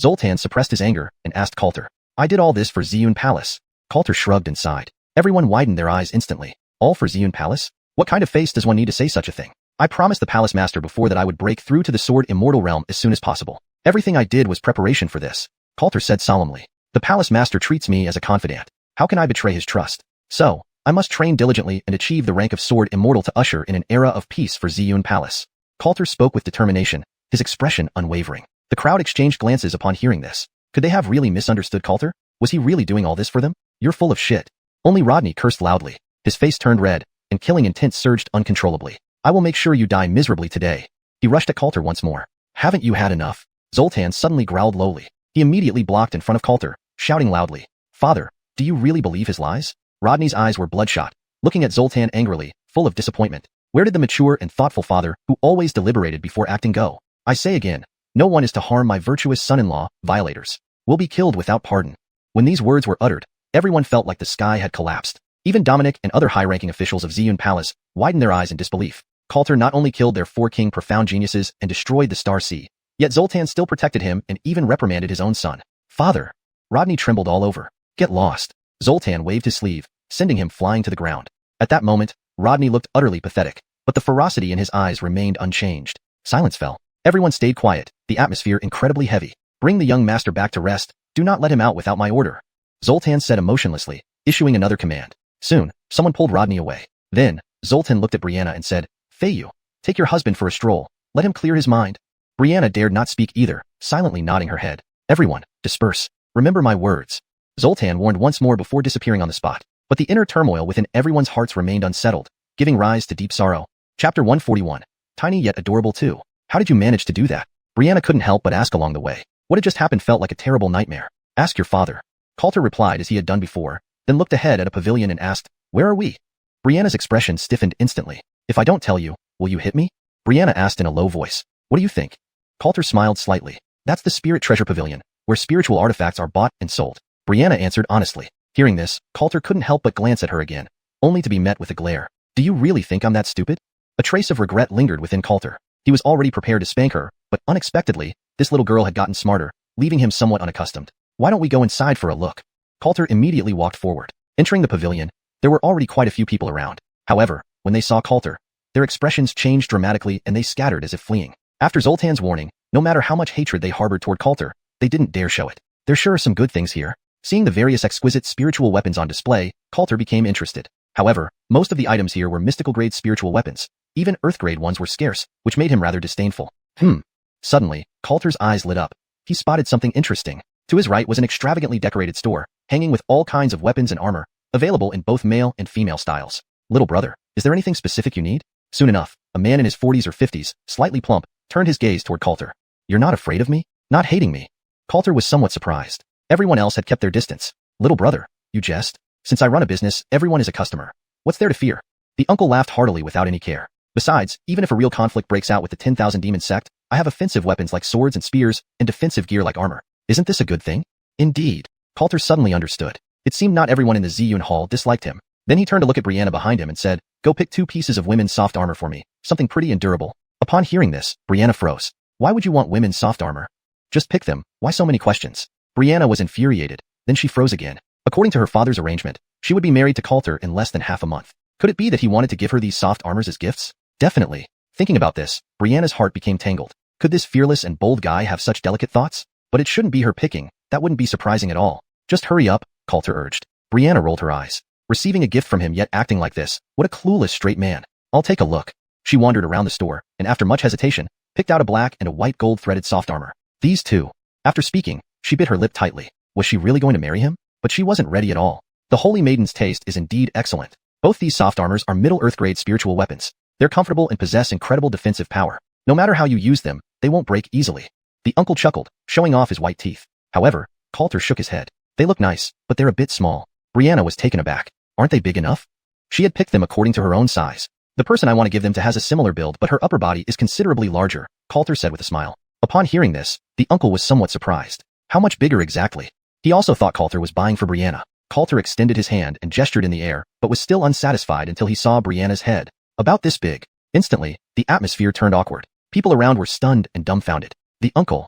Zoltan suppressed his anger and asked Coulter. I did all this for Xiuxian Palace. Coulter shrugged and sighed. Everyone widened their eyes instantly. All for Xiuxian Palace? What kind of face does one need to say such a thing? I promised the Palace Master before that I would break through to the Sword Immortal Realm as soon as possible. Everything I did was preparation for this. Coulter said solemnly. The Palace Master treats me as a confidant. How can I betray his trust? So, I must train diligently and achieve the rank of Sword Immortal to usher in an era of peace for Xiuxian Palace. Coulter spoke with determination, his expression unwavering. The crowd exchanged glances upon hearing this. Could they have really misunderstood Coulter? Was he really doing all this for them? You're full of shit. Only Rodney cursed loudly. His face turned red, and killing intent surged uncontrollably. I will make sure you die miserably today. He rushed at Coulter once more. Haven't you had enough? Zoltan suddenly growled lowly. He immediately blocked in front of Coulter, shouting loudly. Father, do you really believe his lies? Rodney's eyes were bloodshot, looking at Zoltan angrily, full of disappointment. Where did the mature and thoughtful father, who always deliberated before acting, go? I say again, no one is to harm my virtuous son-in-law. Violators will be killed without pardon. When these words were uttered, everyone felt like the sky had collapsed. Even Dominic and other high-ranking officials of Xiuxian Palace widened their eyes in disbelief. Coulter not only killed their 4 King Profound Geniuses and destroyed the Star Sea, yet Zoltan still protected him and even reprimanded his own son. Father! Rodney trembled all over. Get lost. Zoltan waved his sleeve, sending him flying to the ground. At that moment, Rodney looked utterly pathetic, but the ferocity in his eyes remained unchanged. Silence fell. Everyone stayed quiet, the atmosphere incredibly heavy. Bring the young master back to rest. Do not let him out without my order. Zoltan said emotionlessly, issuing another command. Soon, someone pulled Rodney away. Then, Zoltan looked at Brianna and said, Feiyu, Take your husband for a stroll. Let him clear his mind. Brianna dared not speak either, silently nodding her head. Everyone, disperse. Remember my words. Zoltan warned once more before disappearing on the spot. But the inner turmoil within everyone's hearts remained unsettled, giving rise to deep sorrow. Chapter 141. Tiny yet adorable too. How did you manage to do that? Brianna couldn't help but ask along the way. What had just happened felt like a terrible nightmare. Ask your father. Coulter replied as he had done before, then looked ahead at a pavilion and asked, Where are we? Brianna's expression stiffened instantly. If I don't tell you, will you hit me? Brianna asked in a low voice. What do you think? Coulter smiled slightly. That's the Spirit Treasure Pavilion, where spiritual artifacts are bought and sold. Brianna answered honestly. Hearing this, Coulter couldn't help but glance at her again, only to be met with a glare. Do you really think I'm that stupid? A trace of regret lingered within Coulter. He was already prepared to spank her, but unexpectedly, this little girl had gotten smarter, leaving him somewhat unaccustomed. Why don't we go inside for a look? Coulter immediately walked forward. Entering the pavilion, there were already quite a few people around. However, when they saw Coulter, their expressions changed dramatically and they scattered as if fleeing. After Zoltan's warning, no matter how much hatred they harbored toward Coulter, they didn't dare show it. There sure are some good things here. Seeing the various exquisite spiritual weapons on display, Coulter became interested. However, most of the items here were mystical-grade spiritual weapons. Even Earth-grade ones were scarce, which made him rather disdainful. Suddenly, Coulter's eyes lit up. He spotted something interesting. To his right was an extravagantly decorated store, hanging with all kinds of weapons and armor, available in both male and female styles. Little brother, is there anything specific you need? Soon enough, a man in his 40s or 50s, slightly plump, turned his gaze toward Coulter. You're not afraid of me? Not hating me? Coulter was somewhat surprised. Everyone else had kept their distance. Little brother, you jest? Since I run a business, everyone is a customer. What's there to fear? The uncle laughed heartily without any care. Besides, even if a real conflict breaks out with the 10,000 demon sect, I have offensive weapons like swords and spears, and defensive gear like armor. Isn't this a good thing? Indeed. Coulter suddenly understood. It seemed not everyone in the xiuxian hall disliked him. Then he turned to look at Brianna behind him and said, Go pick 2 pieces of women's soft armor for me, something pretty and durable. Upon hearing this, Brianna froze. Why would you want women's soft armor? Just pick them, why so many questions? Brianna was infuriated, then she froze again. According to her father's arrangement, she would be married to Coulter in less than half a month. Could it be that he wanted to give her these soft armors as gifts? Definitely. Thinking about this, Brianna's heart became tangled. Could this fearless and bold guy have such delicate thoughts? But it shouldn't be her picking, that wouldn't be surprising at all. Just hurry up, Coulter urged. Brianna rolled her eyes. Receiving a gift from him yet acting like this, what a clueless straight man. I'll take a look. She wandered around the store, and after much hesitation, picked out a black and a white gold-threaded soft armor. These 2. After speaking, she bit her lip tightly. Was she really going to marry him? But she wasn't ready at all. The Holy Maiden's taste is indeed excellent. Both these soft armors are Middle Earth-grade spiritual weapons. They're comfortable and possess incredible defensive power. No matter how you use them, they won't break easily. The uncle chuckled, showing off his white teeth. However, Coulter shook his head. They look nice, but they're a bit small. Brianna was taken aback. Aren't they big enough? She had picked them according to her own size. The person I want to give them to has a similar build, but her upper body is considerably larger, Coulter said with a smile. Upon hearing this, the uncle was somewhat surprised. How much bigger exactly? He also thought Coulter was buying for Brianna. Coulter extended his hand and gestured in the air, but was still unsatisfied until he saw Brianna's head. About this big. Instantly, the atmosphere turned awkward. People around were stunned and dumbfounded. The uncle.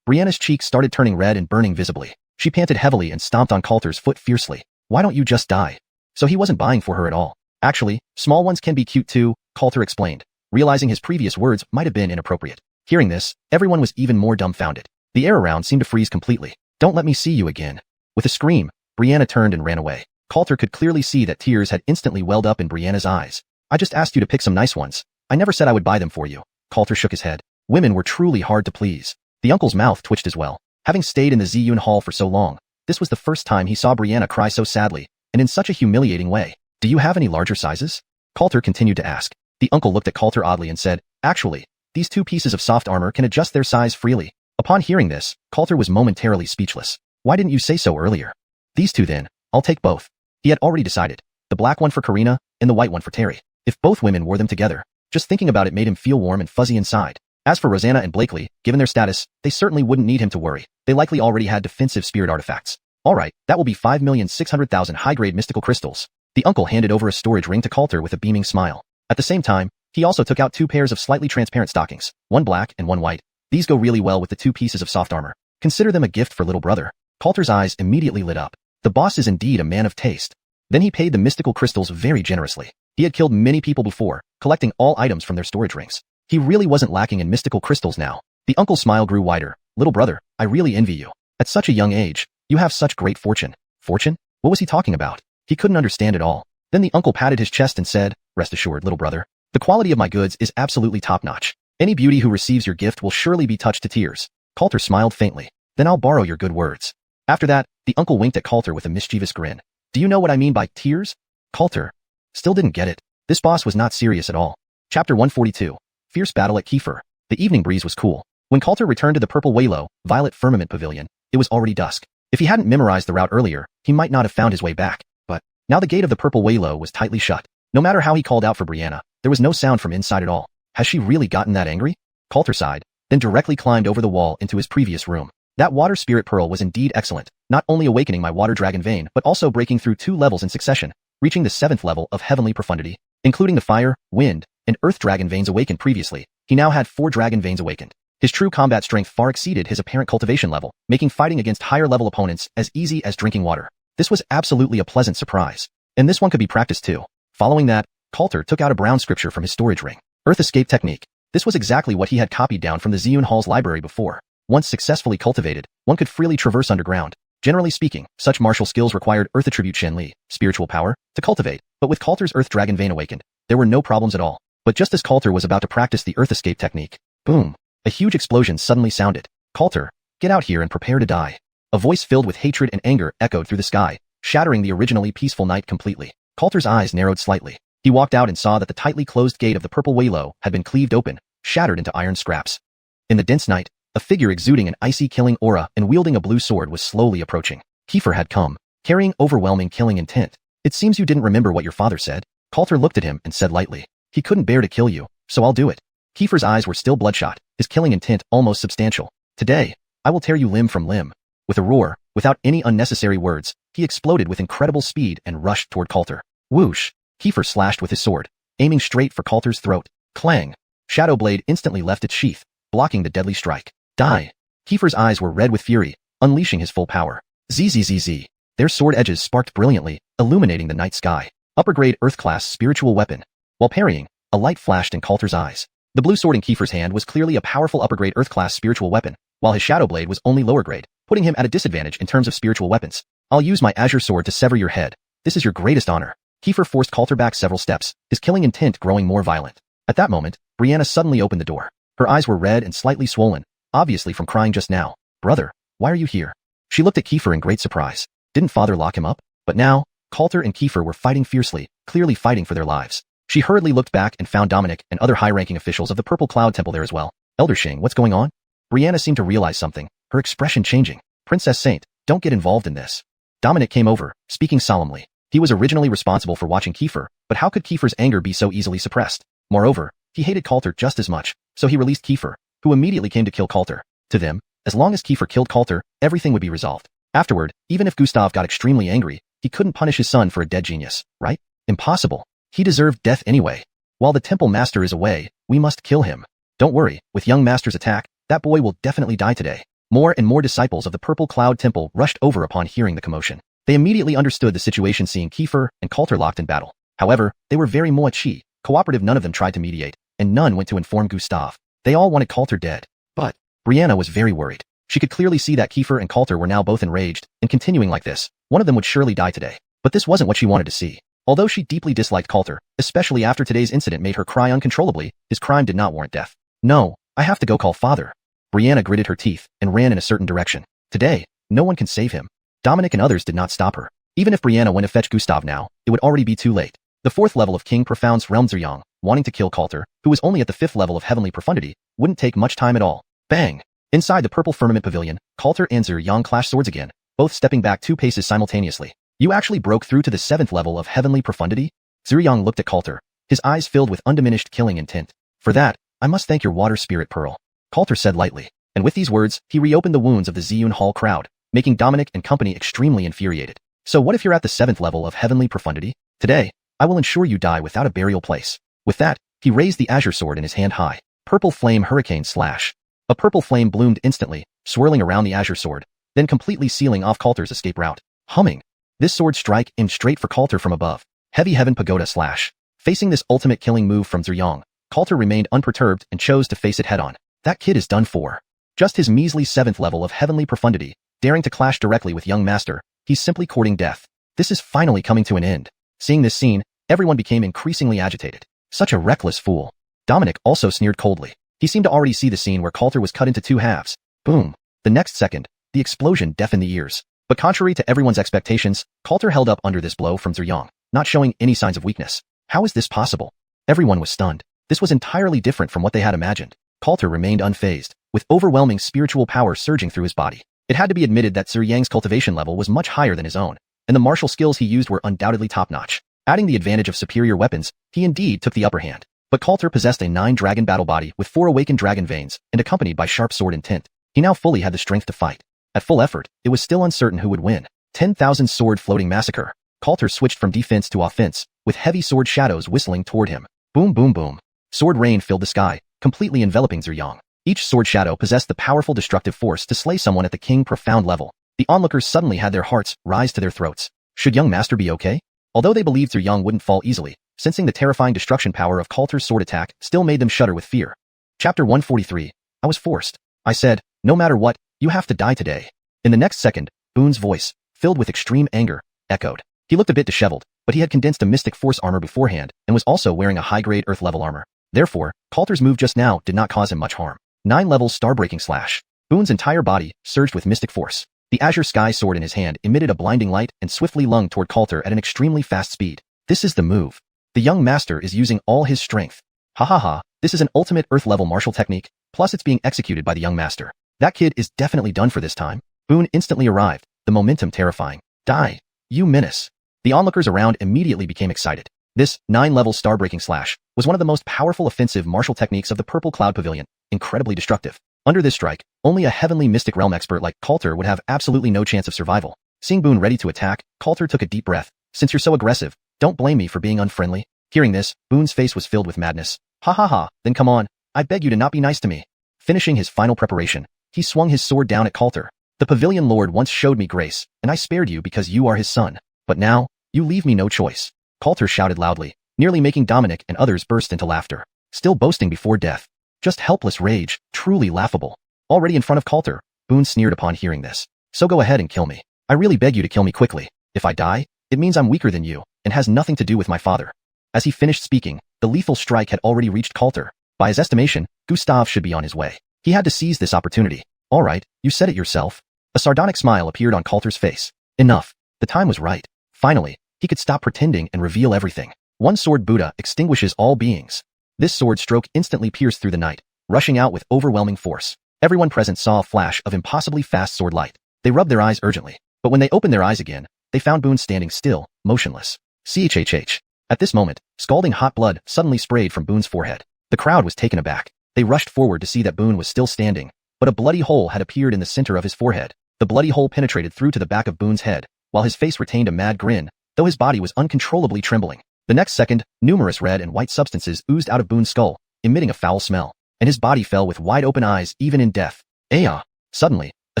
Brianna's cheeks started turning red and burning visibly. She panted heavily and stomped on Coulter's foot fiercely. Why don't you just die? So he wasn't buying for her at all. Actually, small ones can be cute too, Coulter explained, realizing his previous words might have been inappropriate. Hearing this, everyone was even more dumbfounded. The air around seemed to freeze completely. Don't let me see you again. With a scream, Brianna turned and ran away. Coulter could clearly see that tears had instantly welled up in Brianna's eyes. I just asked you to pick some nice ones. I never said I would buy them for you. Coulter shook his head. Women were truly hard to please. The uncle's mouth twitched as well. Having stayed in the xiuxian hall for so long, this was the first time he saw Brianna cry so sadly, and in such a humiliating way. Do you have any larger sizes? Coulter continued to ask. The uncle looked at Coulter oddly and said, Actually, these 2 pieces of soft armor can adjust their size freely. Upon hearing this, Coulter was momentarily speechless. Why didn't you say so earlier? These 2 then, I'll take both. He had already decided. The black one for Karina, and the white one for Terry. If both women wore them together, just thinking about it made him feel warm and fuzzy inside. As for Rosanna and Blakely, given their status, they certainly wouldn't need him to worry. They likely already had defensive spirit artifacts. Alright, that will be 5,600,000 high-grade mystical crystals. The uncle handed over a storage ring to Coulter with a beaming smile. At the same time, he also took out 2 pairs of slightly transparent stockings, one black and one white. These go really well with the 2 pieces of soft armor. Consider them a gift for little brother. Coulter's eyes immediately lit up. The boss is indeed a man of taste. Then he paid the mystical crystals very generously. He had killed many people before, collecting all items from their storage rings. He really wasn't lacking in mystical crystals now. The uncle's smile grew wider. Little brother, I really envy you. At such a young age, you have such great fortune. Fortune? What was he talking about? He couldn't understand it all. Then the uncle patted his chest and said, Rest assured, little brother. The quality of my goods is absolutely top-notch. Any beauty who receives your gift will surely be touched to tears. Coulter smiled faintly. Then I'll borrow your good words. After that, the uncle winked at Coulter with a mischievous grin. Do you know what I mean by tears? Coulter still didn't get it. This boss was not serious at all. Chapter 142. Fierce Battle at Kiefer. The evening breeze was cool. When Coulter returned to the Purple Waylow, Violet Firmament Pavilion, it was already dusk. If he hadn't memorized the route earlier, he might not have found his way back. But now the gate of the Purple Waylow was tightly shut. No matter how he called out for Brianna, there was no sound from inside at all. Has she really gotten that angry? Coulter sighed, then directly climbed over the wall into his previous room. That water spirit pearl was indeed excellent, not only awakening my water dragon vein but also breaking through 2 levels in succession, reaching the 7th level of heavenly profundity, including the fire, wind, and earth dragon veins awakened previously. He now had 4 dragon veins awakened. His true combat strength far exceeded his apparent cultivation level, making fighting against higher level opponents as easy as drinking water. This was absolutely a pleasant surprise. And this one could be practiced too. Following that, Coulter took out a brown scripture from his storage ring. Earth Escape Technique. This was exactly what he had copied down from the Xiuxian Hall's library before. Once successfully cultivated, one could freely traverse underground. Generally speaking, such martial skills required Earth Attribute Shenli, spiritual power, to cultivate, but with Coulter's Earth Dragon Vein awakened, there were no problems at all. But just as Coulter was about to practice the Earth Escape technique, boom! A huge explosion suddenly sounded. Coulter, get out here and prepare to die. A voice filled with hatred and anger echoed through the sky, shattering the originally peaceful night completely. Coulter's eyes narrowed slightly. He walked out and saw that the tightly closed gate of the Purple Waylow had been cleaved open, shattered into iron scraps. In the dense night, a figure exuding an icy killing aura and wielding a blue sword was slowly approaching. Kiefer had come, carrying overwhelming killing intent. It seems you didn't remember what your father said. Coulter looked at him and said lightly, he couldn't bear to kill you, so I'll do it. Kiefer's eyes were still bloodshot, his killing intent almost substantial. Today, I will tear you limb from limb. With a roar, without any unnecessary words, he exploded with incredible speed and rushed toward Coulter. Whoosh! Kiefer slashed with his sword, aiming straight for Coulter's throat. Clang! Shadow Blade instantly left its sheath, blocking the deadly strike. Die! Kiefer's eyes were red with fury, unleashing his full power. Zzz. Their sword edges sparked brilliantly, illuminating the night sky. Upper-grade Earth-class spiritual weapon. While parrying, a light flashed in Coulter's eyes. The blue sword in Kiefer's hand was clearly a powerful upper-grade Earth-class spiritual weapon, while his Shadow Blade was only lower-grade, putting him at a disadvantage in terms of spiritual weapons. I'll use my Azure Sword to sever your head. This is your greatest honor. Kiefer forced Coulter back several steps, his killing intent growing more violent. At that moment, Brianna suddenly opened the door. Her eyes were red and slightly swollen, obviously from crying just now. Brother, why are you here? She looked at Kiefer in great surprise. Didn't father lock him up? But now, Coulter and Kiefer were fighting fiercely, clearly fighting for their lives. She hurriedly looked back and found Dominic and other high-ranking officials of the Purple Cloud Temple there as well. Elder Shing, what's going on? Brianna seemed to realize something, her expression changing. Princess Saint, don't get involved in this. Dominic came over, speaking solemnly. He was originally responsible for watching Kiefer, but how could Kiefer's anger be so easily suppressed? Moreover, he hated Coulter just as much, so he released Kiefer, who immediately came to kill Coulter. To them, as long as Kiefer killed Coulter, everything would be resolved. Afterward, even if Gustav got extremely angry, he couldn't punish his son for a dead genius, right? Impossible. He deserved death anyway. While the temple master is away, we must kill him. Don't worry, with young master's attack, that boy will definitely die today. More and more disciples of the Purple Cloud Temple rushed over upon hearing the commotion. They immediately understood the situation seeing Kiefer and Coulter locked in battle. However, they were very moachi, cooperative. None of them tried to mediate, and none went to inform Gustav. They all wanted Coulter dead. But Brianna was very worried. She could clearly see that Kiefer and Coulter were now both enraged, and continuing like this, one of them would surely die today. But this wasn't what she wanted to see. Although she deeply disliked Coulter, especially after today's incident made her cry uncontrollably, his crime did not warrant death. No, I have to go call father. Brianna gritted her teeth and ran in a certain direction. Today, no one can save him. Dominic and others did not stop her. Even if Brianna went to fetch Gustav now, it would already be too late. The 4th level of King Profound's realm Xiuxian, wanting to kill Coulter, who was only at the 5th level of heavenly profundity, wouldn't take much time at all. Bang! Inside the Purple Firmament Pavilion, Coulter and Xiuxian clashed swords again, both stepping back 2 paces simultaneously. You actually broke through to the 7th level of heavenly profundity? Xiuxian looked at Coulter, his eyes filled with undiminished killing intent. For that, I must thank your water spirit pearl. Coulter said lightly, and with these words, he reopened the wounds of the Xiuxian Hall crowd, making Dominic and company extremely infuriated. So what if you're at the 7th level of heavenly profundity? Today, I will ensure you die without a burial place. With that, he raised the Azure Sword in his hand high. Purple Flame Hurricane Slash. A purple flame bloomed instantly, swirling around the Azure Sword, then completely sealing off Coulter's escape route. Humming. This sword strike aimed straight for Coulter from above. Heavy Heaven Pagoda Slash. Facing this ultimate killing move from Xiuxian, Coulter remained unperturbed and chose to face it head-on. That kid is done for. Just his measly 7th level of heavenly profundity, daring to clash directly with young master, he's simply courting death. This is finally coming to an end. Seeing this scene, everyone became increasingly agitated. Such a reckless fool. Dominic also sneered coldly. He seemed to already see the scene where Coulter was cut into two halves. Boom. The next second, the explosion deafened the ears. But contrary to everyone's expectations, Coulter held up under this blow from xiuxian, not showing any signs of weakness. How is this possible? Everyone was stunned. This was entirely different from what they had imagined. Coulter remained unfazed, with overwhelming spiritual power surging through his body. It had to be admitted that xiuxian's cultivation level was much higher than his own, and the martial skills he used were undoubtedly top-notch. Adding the advantage of superior weapons, he indeed took the upper hand. But Coulter possessed a 9-dragon battle body with 4 awakened dragon veins and accompanied by sharp sword and tint. He now fully had the strength to fight. At full effort, it was still uncertain who would win. 10,000 sword floating massacre. Coulter switched from defense to offense, with heavy sword shadows whistling toward him. Boom boom boom. Sword rain filled the sky, completely enveloping xiuxian. Each sword shadow possessed the powerful destructive force to slay someone at the king profound level. The onlookers suddenly had their hearts rise to their throats. Should young master be okay? Although they believed xiuxian wouldn't fall easily, sensing the terrifying destruction power of Coulter's sword attack still made them shudder with fear. Chapter 143. I was forced. I said, no matter what, you have to die today. In the next second, Boone's voice, filled with extreme anger, echoed. He looked a bit disheveled, but he had condensed a mystic force armor beforehand and was also wearing a high-grade earth-level armor. Therefore, Coulter's move just now did not cause him much harm. 9 levels star-breaking slash. Boone's entire body surged with mystic force. The azure sky sword in his hand emitted a blinding light and swiftly lunged toward Coulter at an extremely fast speed. This is the move. The young master is using all his strength. Ha ha ha, this is an ultimate earth-level martial technique, plus it's being executed by the young master. That kid is definitely done for this time. Boone instantly arrived, the momentum terrifying. Die, you menace. The onlookers around immediately became excited. This 9-level star-breaking slash was one of the most powerful offensive martial techniques of the Purple Cloud Pavilion, incredibly destructive. Under this strike, only a heavenly mystic realm expert like Coulter would have absolutely no chance of survival. Seeing Boone ready to attack, Coulter took a deep breath. Since you're so aggressive, don't blame me for being unfriendly. Hearing this, Boone's face was filled with madness. Ha ha ha, then come on, I beg you to not be nice to me. Finishing his final preparation, he swung his sword down at Coulter. The Pavilion Lord once showed me grace, and I spared you because you are his son. But now, you leave me no choice. Coulter shouted loudly, nearly making Dominic and others burst into laughter. Still boasting before death. Just helpless rage, truly laughable. Already in front of Coulter, Boone sneered upon hearing this. So go ahead and kill me. I really beg you to kill me quickly. If I die, it means I'm weaker than you, and has nothing to do with my father. As he finished speaking, the lethal strike had already reached Coulter. By his estimation, Gustav should be on his way. He had to seize this opportunity. All right, you said it yourself. A sardonic smile appeared on Coulter's face. Enough. The time was right. Finally, he could stop pretending and reveal everything. One sword Buddha extinguishes all beings. This sword stroke instantly pierced through the night, rushing out with overwhelming force. Everyone present saw a flash of impossibly fast sword light. They rubbed their eyes urgently, but when they opened their eyes again, they found Boone standing still, motionless. Chhh. At this moment, scalding hot blood suddenly sprayed from Boone's forehead. The crowd was taken aback. They rushed forward to see that Boone was still standing, but a bloody hole had appeared in the center of his forehead. The bloody hole penetrated through to the back of Boone's head, while his face retained a mad grin, though his body was uncontrollably trembling. The next second, numerous red and white substances oozed out of Boone's skull, emitting a foul smell, and his body fell with wide-open eyes even in death. Aya! Suddenly, a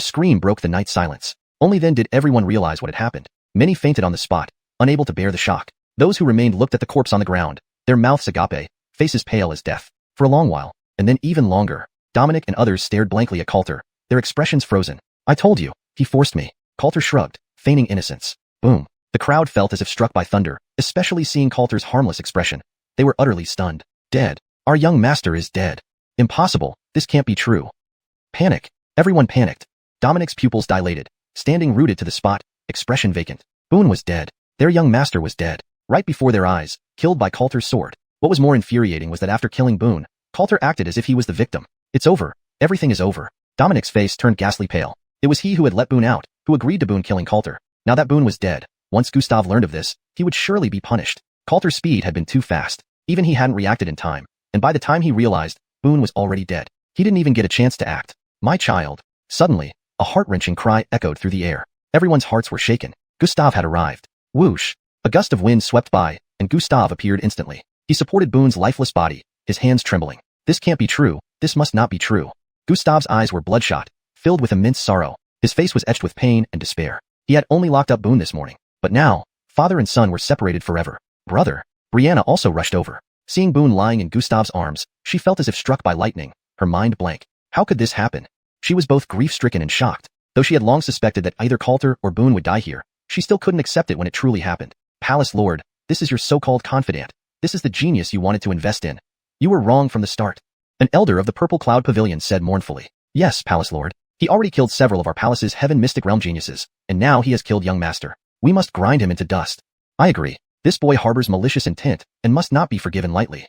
scream broke the night silence. Only then did everyone realize what had happened. Many fainted on the spot, unable to bear the shock. Those who remained looked at the corpse on the ground, their mouths agape, faces pale as death. For a long while, and then even longer, Dominic and others stared blankly at Coulter, their expressions frozen. I told you, he forced me. Coulter shrugged, feigning innocence. Boom. The crowd felt as if struck by thunder, especially seeing Coulter's harmless expression. They were utterly stunned. Dead. Our young master is dead. Impossible. This can't be true. Panic. Everyone panicked. Dominic's pupils dilated, standing rooted to the spot, expression vacant. Boone was dead. Their young master was dead. Right before their eyes, killed by Coulter's sword. What was more infuriating was that after killing Boone, Coulter acted as if he was the victim. It's over. Everything is over. Dominic's face turned ghastly pale. It was he who had let Boone out, who agreed to Boone killing Coulter. Now that Boone was dead, once Gustav learned of this, he would surely be punished. Coulter's speed had been too fast. Even he hadn't reacted in time, and by the time he realized, Boone was already dead. He didn't even get a chance to act. My child. Suddenly, a heart-wrenching cry echoed through the air. Everyone's hearts were shaken. Gustav had arrived. Whoosh! A gust of wind swept by, and Gustav appeared instantly. He supported Boone's lifeless body, his hands trembling. This can't be true. This must not be true. Gustav's eyes were bloodshot, filled with immense sorrow. His face was etched with pain and despair. He had only locked up Boone this morning. But now, father and son were separated forever. Brother. Brianna also rushed over. Seeing Boone lying in Gustav's arms, she felt as if struck by lightning, her mind blank. How could this happen? She was both grief-stricken and shocked. Though she had long suspected that either Coulter or Boone would die here, she still couldn't accept it when it truly happened. Palace Lord, this is your so-called confidant. This is the genius you wanted to invest in. You were wrong from the start. An elder of the Purple Cloud Pavilion said mournfully. Yes, Palace Lord. He already killed several of our palace's Heaven Mystic Realm geniuses, and now he has killed young Master. We must grind him into dust. I agree. This boy harbors malicious intent and must not be forgiven lightly.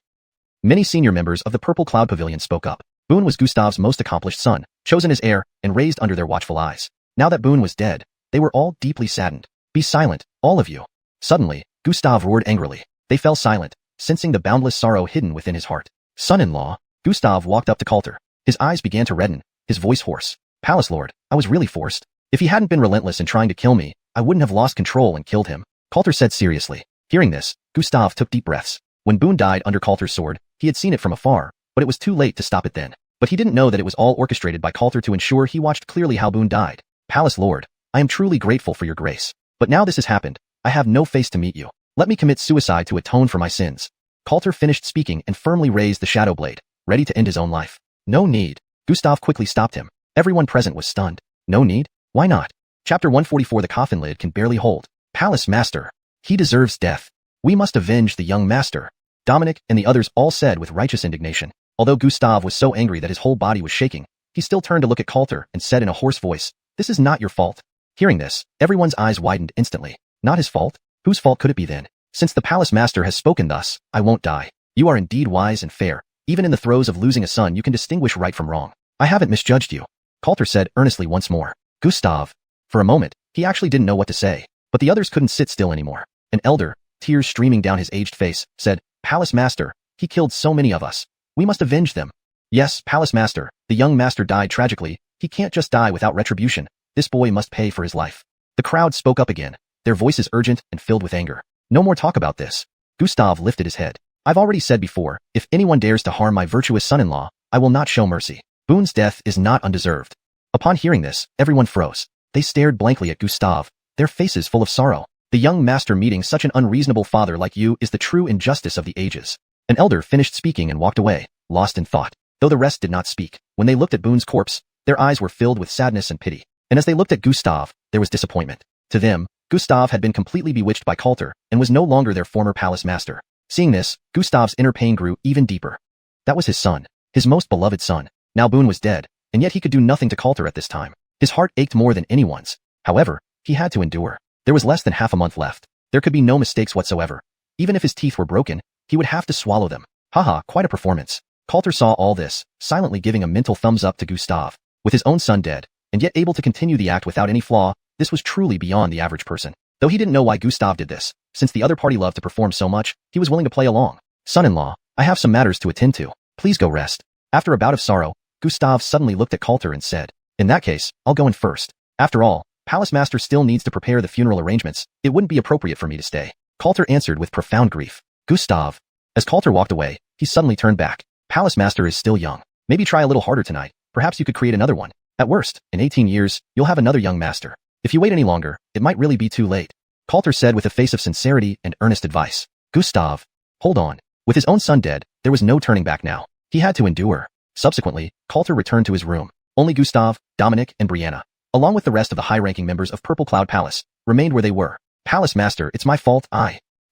Many senior members of the Purple Cloud Pavilion spoke up. Boone was Gustav's most accomplished son, chosen as heir, and raised under their watchful eyes. Now that Boone was dead, they were all deeply saddened. Be silent, all of you. Suddenly, Gustav roared angrily. They fell silent, sensing the boundless sorrow hidden within his heart. Son-in-law, Gustav walked up to Coulter. His eyes began to redden, his voice hoarse. Palace Lord, I was really forced. If he hadn't been relentless in trying to kill me, I wouldn't have lost control and killed him. Coulter said seriously. Hearing this, Gustav took deep breaths. When Boone died under Coulter's sword, he had seen it from afar, but it was too late to stop it then. But he didn't know that it was all orchestrated by Coulter to ensure he watched clearly how Boone died. Palace Lord, I am truly grateful for your grace. But now this has happened, I have no face to meet you. Let me commit suicide to atone for my sins. Coulter finished speaking and firmly raised the shadow blade, ready to end his own life. No need. Gustav quickly stopped him. Everyone present was stunned. No need? Why not? Chapter 144. The coffin lid can barely hold. Palace Master. He deserves death. We must avenge the young master. Dominic and the others all said with righteous indignation. Although Gustav was so angry that his whole body was shaking, he still turned to look at Coulter and said in a hoarse voice, "This is not your fault." Hearing this, everyone's eyes widened instantly. Not his fault? Whose fault could it be then? Since the Palace Master has spoken thus, I won't die. You are indeed wise and fair. Even in the throes of losing a son you can distinguish right from wrong. I haven't misjudged you. Coulter said earnestly once more. Gustav. For a moment, he actually didn't know what to say, but the others couldn't sit still anymore. An elder, tears streaming down his aged face, said, Palace Master, he killed so many of us. We must avenge them. Yes, Palace Master, the young master died tragically. He can't just die without retribution. This boy must pay for his life. The crowd spoke up again, their voices urgent and filled with anger. No more talk about this. Gustav lifted his head. I've already said before, if anyone dares to harm my virtuous son-in-law, I will not show mercy. Boone's death is not undeserved. Upon hearing this, everyone froze. They stared blankly at Gustav, their faces full of sorrow. The young master meeting such an unreasonable father like you is the true injustice of the ages. An elder finished speaking and walked away, lost in thought. Though the rest did not speak, when they looked at Boone's corpse, their eyes were filled with sadness and pity. And as they looked at Gustav, there was disappointment. To them, Gustav had been completely bewitched by Coulter and was no longer their former palace master. Seeing this, Gustav's inner pain grew even deeper. That was his son, his most beloved son. Now Boone was dead, and yet he could do nothing to Coulter at this time. His heart ached more than anyone's. However, he had to endure. There was less than half a month left. There could be no mistakes whatsoever. Even if his teeth were broken, he would have to swallow them. Haha, quite a performance. Coulter saw all this, silently giving a mental thumbs up to Gustav. With his own son dead, and yet able to continue the act without any flaw, this was truly beyond the average person. Though he didn't know why Gustav did this, since the other party loved to perform so much, he was willing to play along. Son-in-law, I have some matters to attend to. Please go rest. After a bout of sorrow, Gustav suddenly looked at Coulter and said, In that case, I'll go in first. After all, Palace Master still needs to prepare the funeral arrangements. It wouldn't be appropriate for me to stay. Coulter answered with profound grief. Gustav. As Coulter walked away, he suddenly turned back. Palace Master is still young. Maybe try a little harder tonight. Perhaps you could create another one. At worst, in 18 years, you'll have another young master. If you wait any longer, it might really be too late. Coulter said with a face of sincerity and earnest advice. Gustav. Hold on. With his own son dead, there was no turning back now. He had to endure. Subsequently, Coulter returned to his room. Only Gustav, Dominic, and Brianna, along with the rest of the high-ranking members of Purple Cloud Palace, remained where they were. Palace Master, it's my fault,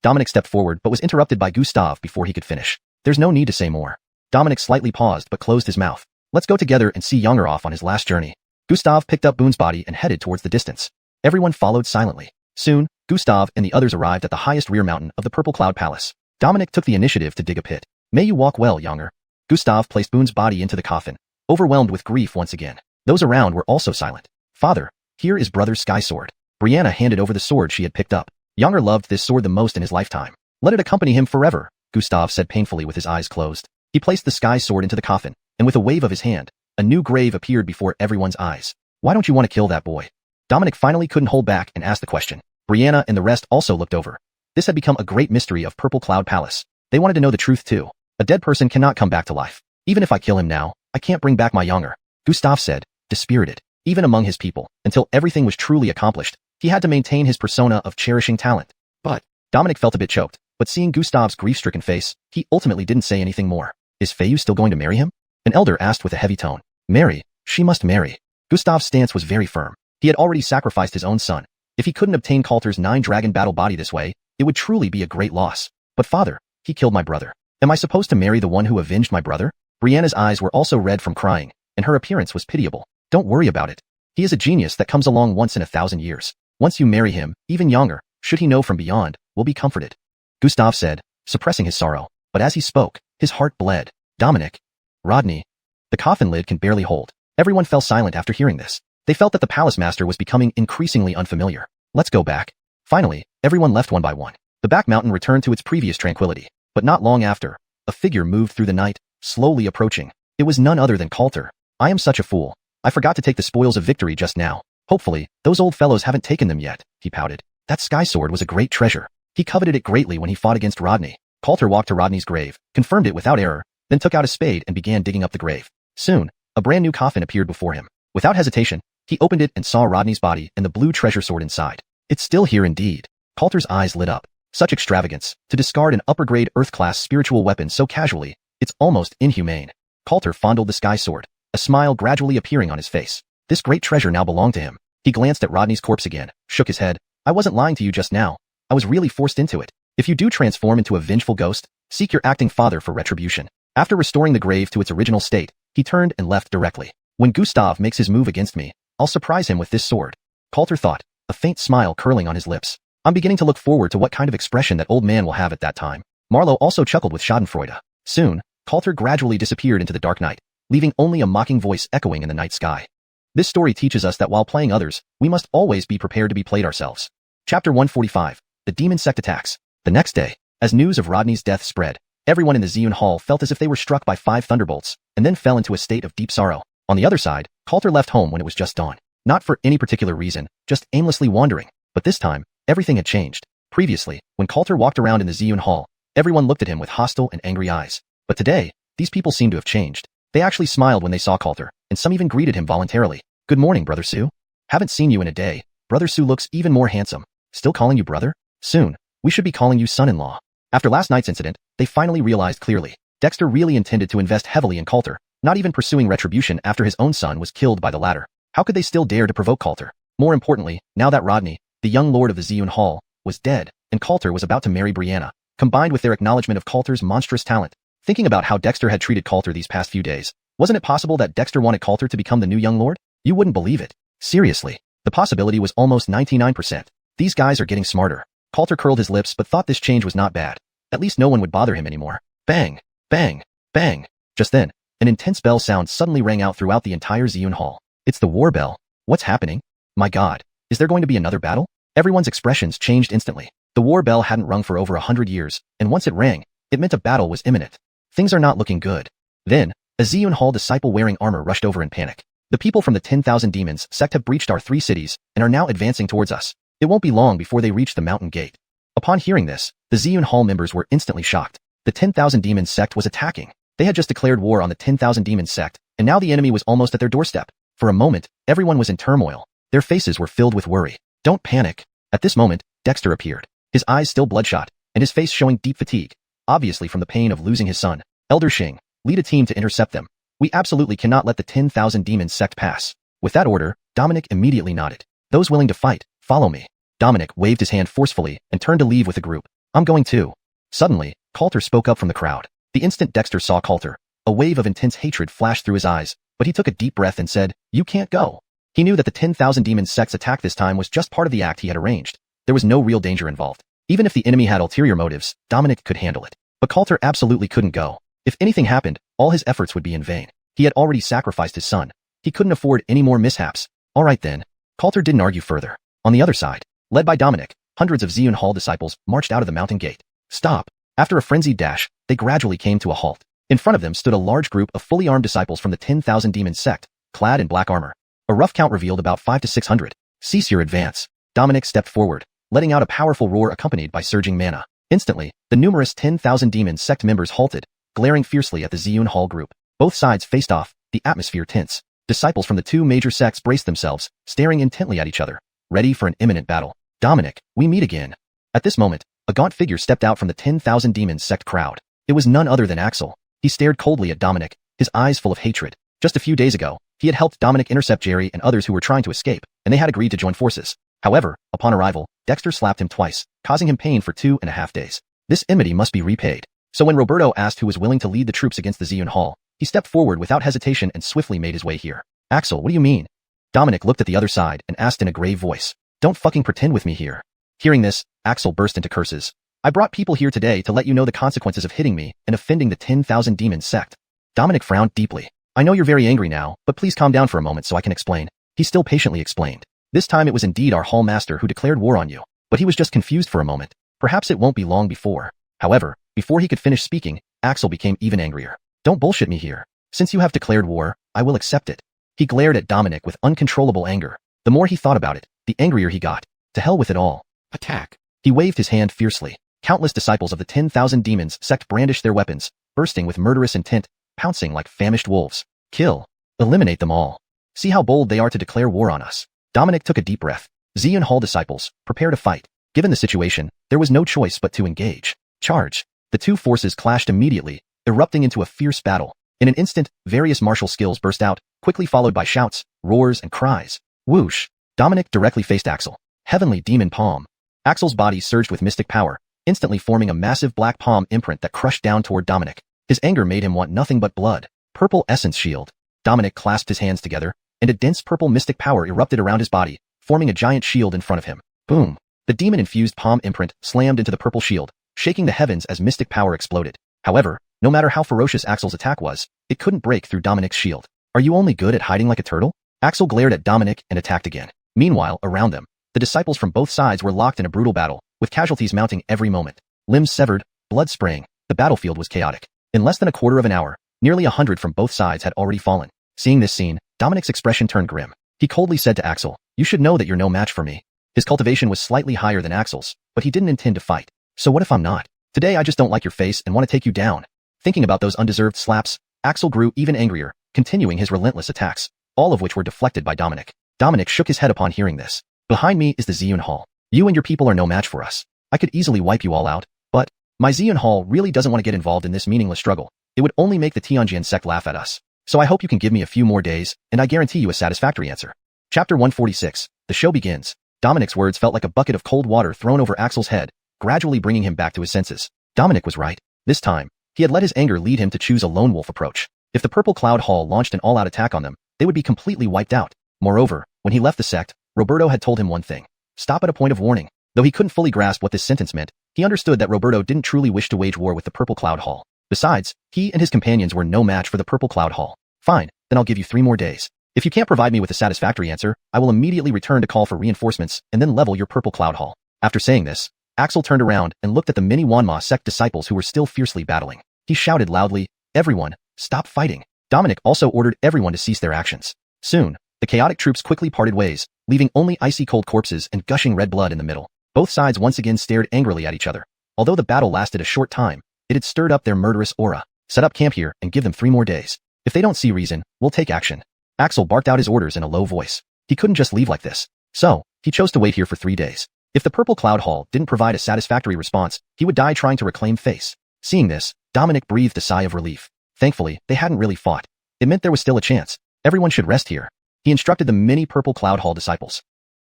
Dominic stepped forward but was interrupted by Gustav before he could finish. There's no need to say more. Dominic slightly paused but closed his mouth. Let's go together and see Younger off on his last journey. Gustav picked up Boone's body and headed towards the distance. Everyone followed silently. Soon, Gustav and the others arrived at the highest rear mountain of the Purple Cloud Palace. Dominic took the initiative to dig a pit. May you walk well, Younger. Gustav placed Boone's body into the coffin, overwhelmed with grief once again. Those around were also silent. Father, here is brother's sky sword. Brianna handed over the sword she had picked up. Younger loved this sword the most in his lifetime. Let it accompany him forever, Gustav said painfully with his eyes closed. He placed the sky sword into the coffin, and with a wave of his hand, a new grave appeared before everyone's eyes. Why don't you want to kill that boy? Dominic finally couldn't hold back and asked the question. Brianna and the rest also looked over. This had become a great mystery of Purple Cloud Palace. They wanted to know the truth too. A dead person cannot come back to life. Even if I kill him now, I can't bring back my Younger, Gustav said, dispirited. Even among his people, until everything was truly accomplished, he had to maintain his persona of cherishing talent. But Dominic felt a bit choked, but seeing Gustav's grief-stricken face, he ultimately didn't say anything more. Is Feiyu still going to marry him? An elder asked with a heavy tone. Marry? She must marry. Gustav's stance was very firm. He had already sacrificed his own son. If he couldn't obtain Coulter's 9-dragon battle body this way, it would truly be a great loss. But father, He killed my brother. Am I supposed to marry the one who avenged my brother? Brianna's eyes were also red from crying, and her appearance was pitiable. Don't worry about it. He is a genius that comes along once in 1,000 years. Once you marry him, even younger, should he know from beyond, will be comforted. Gustav said, suppressing his sorrow, but as he spoke, his heart bled. Dominic. Rodney. The coffin lid can barely hold. Everyone fell silent after hearing this. They felt that the palace master was becoming increasingly unfamiliar. Let's go back. Finally, everyone left one by one. The back mountain returned to its previous tranquility, but not long after, a figure moved through the night, slowly approaching. It was none other than Coulter. I am such a fool. I forgot to take the spoils of victory just now. Hopefully, those old fellows haven't taken them yet, he pouted. That sky sword was a great treasure. He coveted it greatly when he fought against Rodney. Coulter walked to Rodney's grave, confirmed it without error, then took out a spade and began digging up the grave. Soon, a brand new coffin appeared before him. Without hesitation, he opened it and saw Rodney's body and the blue treasure sword inside. It's still here indeed. Coulter's eyes lit up. Such extravagance, to discard an upper-grade Earth-class spiritual weapon so casually, it's almost inhumane. Coulter fondled the sky sword, a smile gradually appearing on his face. This great treasure now belonged to him. He glanced at Rodney's corpse again, shook his head. I wasn't lying to you just now. I was really forced into it. If you do transform into a vengeful ghost, seek your acting father for retribution. After restoring the grave to its original state, he turned and left directly. When Gustav makes his move against me, I'll surprise him with this sword. Coulter thought, a faint smile curling on his lips. I'm beginning to look forward to what kind of expression that old man will have at that time. Marlowe also chuckled with schadenfreude. Soon, Coulter gradually disappeared into the dark night, leaving only a mocking voice echoing in the night sky. This story teaches us that while playing others, we must always be prepared to be played ourselves. Chapter 145. The Demon Sect Attacks. The next day, as news of Rodney's death spread, everyone in the Xiuxian Hall felt as if they were struck by 5 thunderbolts, and then fell into a state of deep sorrow. On the other side, Coulter left home when it was just dawn. Not for any particular reason, just aimlessly wandering. But this time, everything had changed. Previously, when Coulter walked around in the Xiuxian Hall, everyone looked at him with hostile and angry eyes. But today, these people seemed to have changed. They actually smiled when they saw Coulter, and some even greeted him voluntarily. Good morning, Brother Sue. Haven't seen you in a day. Brother Sue looks even more handsome. Still calling you brother? Soon, we should be calling you son-in-law. After last night's incident, they finally realized clearly. Dexter really intended to invest heavily in Coulter, not even pursuing retribution after his own son was killed by the latter. How could they still dare to provoke Coulter? More importantly, now that Rodney, the young lord of the Xiuxian Hall, was dead, and Coulter was about to marry Brianna, combined with their acknowledgement of Coulter's monstrous talent. Thinking about how Dexter had treated Coulter these past few days, wasn't it possible that Dexter wanted Coulter to become the new young lord? You wouldn't believe it. Seriously, the possibility was almost 99%. These guys are getting smarter. Coulter curled his lips but thought this change was not bad. At least no one would bother him anymore. Bang! Bang! Bang! Just then, an intense bell sound suddenly rang out throughout the entire Xiuxian Hall. It's the war bell. What's happening? My God, is there going to be another battle? Everyone's expressions changed instantly. The war bell hadn't rung for over 100 years, and once it rang, it meant a battle was imminent. Things are not looking good. Then, a Xiuxian Hall disciple wearing armor rushed over in panic. The people from the 10,000 Demons sect have breached our 3 cities and are now advancing towards us. It won't be long before they reach the mountain gate. Upon hearing this, the Xiuxian Hall members were instantly shocked. The 10,000 Demons sect was attacking. They had just declared war on the 10,000 Demons sect, and now the enemy was almost at their doorstep. For a moment, everyone was in turmoil. Their faces were filled with worry. Don't panic. At this moment, Dexter appeared. His eyes still bloodshot, and his face showing deep fatigue, obviously from the pain of losing his son. Elder Xing, lead a team to intercept them. We absolutely cannot let the 10,000 Demons sect pass. With that order, Dominic immediately nodded. Those willing to fight, follow me. Dominic waved his hand forcefully and turned to leave with the group. I'm going too. Suddenly, Coulter spoke up from the crowd. The instant Dexter saw Coulter, a wave of intense hatred flashed through his eyes, but he took a deep breath and said, You can't go. He knew that the 10,000 Demons sect's attack this time was just part of the act he had arranged. There was no real danger involved. Even if the enemy had ulterior motives, Dominic could handle it. But Coulter absolutely couldn't go. If anything happened, all his efforts would be in vain. He had already sacrificed his son. He couldn't afford any more mishaps. All right then. Coulter didn't argue further. On the other side, led by Dominic, hundreds of Xiuxian Hall disciples marched out of the mountain gate. Stop. After a frenzied dash, they gradually came to a halt. In front of them stood a large group of fully armed disciples from the 10,000 Demons sect, clad in black armor. A rough count revealed about 500 to 600. Cease your advance. Dominic stepped forward, letting out a powerful roar accompanied by surging mana. Instantly, the numerous 10,000 Demons sect members halted, glaring fiercely at the Xiuxian Hall group. Both sides faced off, the atmosphere tense. Disciples from the 2 major sects braced themselves, staring intently at each other, ready for an imminent battle. Dominic, we meet again. At this moment, a gaunt figure stepped out from the 10,000 Demons sect crowd. It was none other than Axel. He stared coldly at Dominic, his eyes full of hatred. Just a few days ago, he had helped Dominic intercept Jerry and others who were trying to escape, and they had agreed to join forces. However, upon arrival, Dexter slapped him twice, causing him pain for 2.5 days. This enmity must be repaid. So when Roberto asked who was willing to lead the troops against the Xiuxian Hall, he stepped forward without hesitation and swiftly made his way here. Axel, what do you mean? Dominic looked at the other side and asked in a grave voice. Don't fucking pretend with me here. Hearing this, Axel burst into curses. I brought people here today to let you know the consequences of hitting me and offending the 10,000 Demons sect. Dominic frowned deeply. I know you're very angry now, but please calm down for a moment so I can explain. He still patiently explained. This time it was indeed our hall master who declared war on you, but he was just confused for a moment. Perhaps it won't be long before. However, before he could finish speaking, Axel became even angrier. Don't bullshit me here. Since you have declared war, I will accept it. He glared at Dominic with uncontrollable anger. The more he thought about it, the angrier he got. To hell with it all. Attack. He waved his hand fiercely. Countless disciples of the 10,000 Demons sect brandished their weapons, bursting with murderous intent, pouncing like famished wolves. Kill. Eliminate them all. See how bold they are to declare war on us. Dominic took a deep breath. Xiuxian Hall disciples, prepare to fight. Given the situation, there was no choice but to engage. Charge. The two forces clashed immediately, erupting into a fierce battle. In an instant, various martial skills burst out, quickly followed by shouts, roars, and cries. Whoosh. Dominic directly faced Axel. Heavenly Demon Palm. Axel's body surged with mystic power, instantly forming a massive black palm imprint that crushed down toward Dominic. His anger made him want nothing but blood. Purple Essence Shield. Dominic clasped his hands together, and a dense purple mystic power erupted around his body, forming a giant shield in front of him. Boom. The demon-infused palm imprint slammed into the purple shield, shaking the heavens as mystic power exploded. However, no matter how ferocious Axel's attack was, it couldn't break through Dominic's shield. Are you only good at hiding like a turtle? Axel glared at Dominic and attacked again. Meanwhile, around them, the disciples from both sides were locked in a brutal battle, with casualties mounting every moment. Limbs severed, blood spraying, the battlefield was chaotic. In less than a quarter of an hour, nearly 100 from both sides had already fallen. Seeing this scene, Dominic's expression turned grim. He coldly said to Axel, "You should know that you're no match for me." His cultivation was slightly higher than Axel's, but he didn't intend to fight. So what if I'm not? Today I just don't like your face and want to take you down. Thinking about those undeserved slaps, Axel grew even angrier, continuing his relentless attacks, all of which were deflected by Dominic. Dominic shook his head upon hearing this. Behind me is the Xiuxian Hall. You and your people are no match for us. I could easily wipe you all out, but my Xiuxian Hall really doesn't want to get involved in this meaningless struggle. It would only make the Tianjian sect laugh at us. So I hope you can give me a few more days, and I guarantee you a satisfactory answer. Chapter 146. The show begins. Dominic's words felt like a bucket of cold water thrown over Axel's head, gradually bringing him back to his senses. Dominic was right. This time, he had let his anger lead him to choose a lone wolf approach. If the Purple Cloud Hall launched an all-out attack on them, they would be completely wiped out. Moreover, when he left the sect, Roberto had told him one thing. Stop at a point of warning. Though he couldn't fully grasp what this sentence meant, he understood that Roberto didn't truly wish to wage war with the Purple Cloud Hall. Besides, he and his companions were no match for the Purple Cloud Hall. Fine, then I'll give you 3 more days. If you can't provide me with a satisfactory answer, I will immediately return to call for reinforcements and then level your Purple Cloud Hall. After saying this, Axel turned around and looked at the many Wanma sect disciples who were still fiercely battling. He shouted loudly, "Everyone, stop fighting." Dominic also ordered everyone to cease their actions. Soon, the chaotic troops quickly parted ways, leaving only icy-cold corpses and gushing red blood in the middle. Both sides once again stared angrily at each other. Although the battle lasted a short time, it had stirred up their murderous aura. Set up camp here and give them 3 more days. If they don't see reason, we'll take action. Axel barked out his orders in a low voice. He couldn't just leave like this. So, he chose to wait here for 3 days. If the Purple Cloud Hall didn't provide a satisfactory response, he would die trying to reclaim face. Seeing this, Dominic breathed a sigh of relief. Thankfully, they hadn't really fought. It meant there was still a chance. Everyone should rest here. He instructed the many Purple Cloud Hall disciples.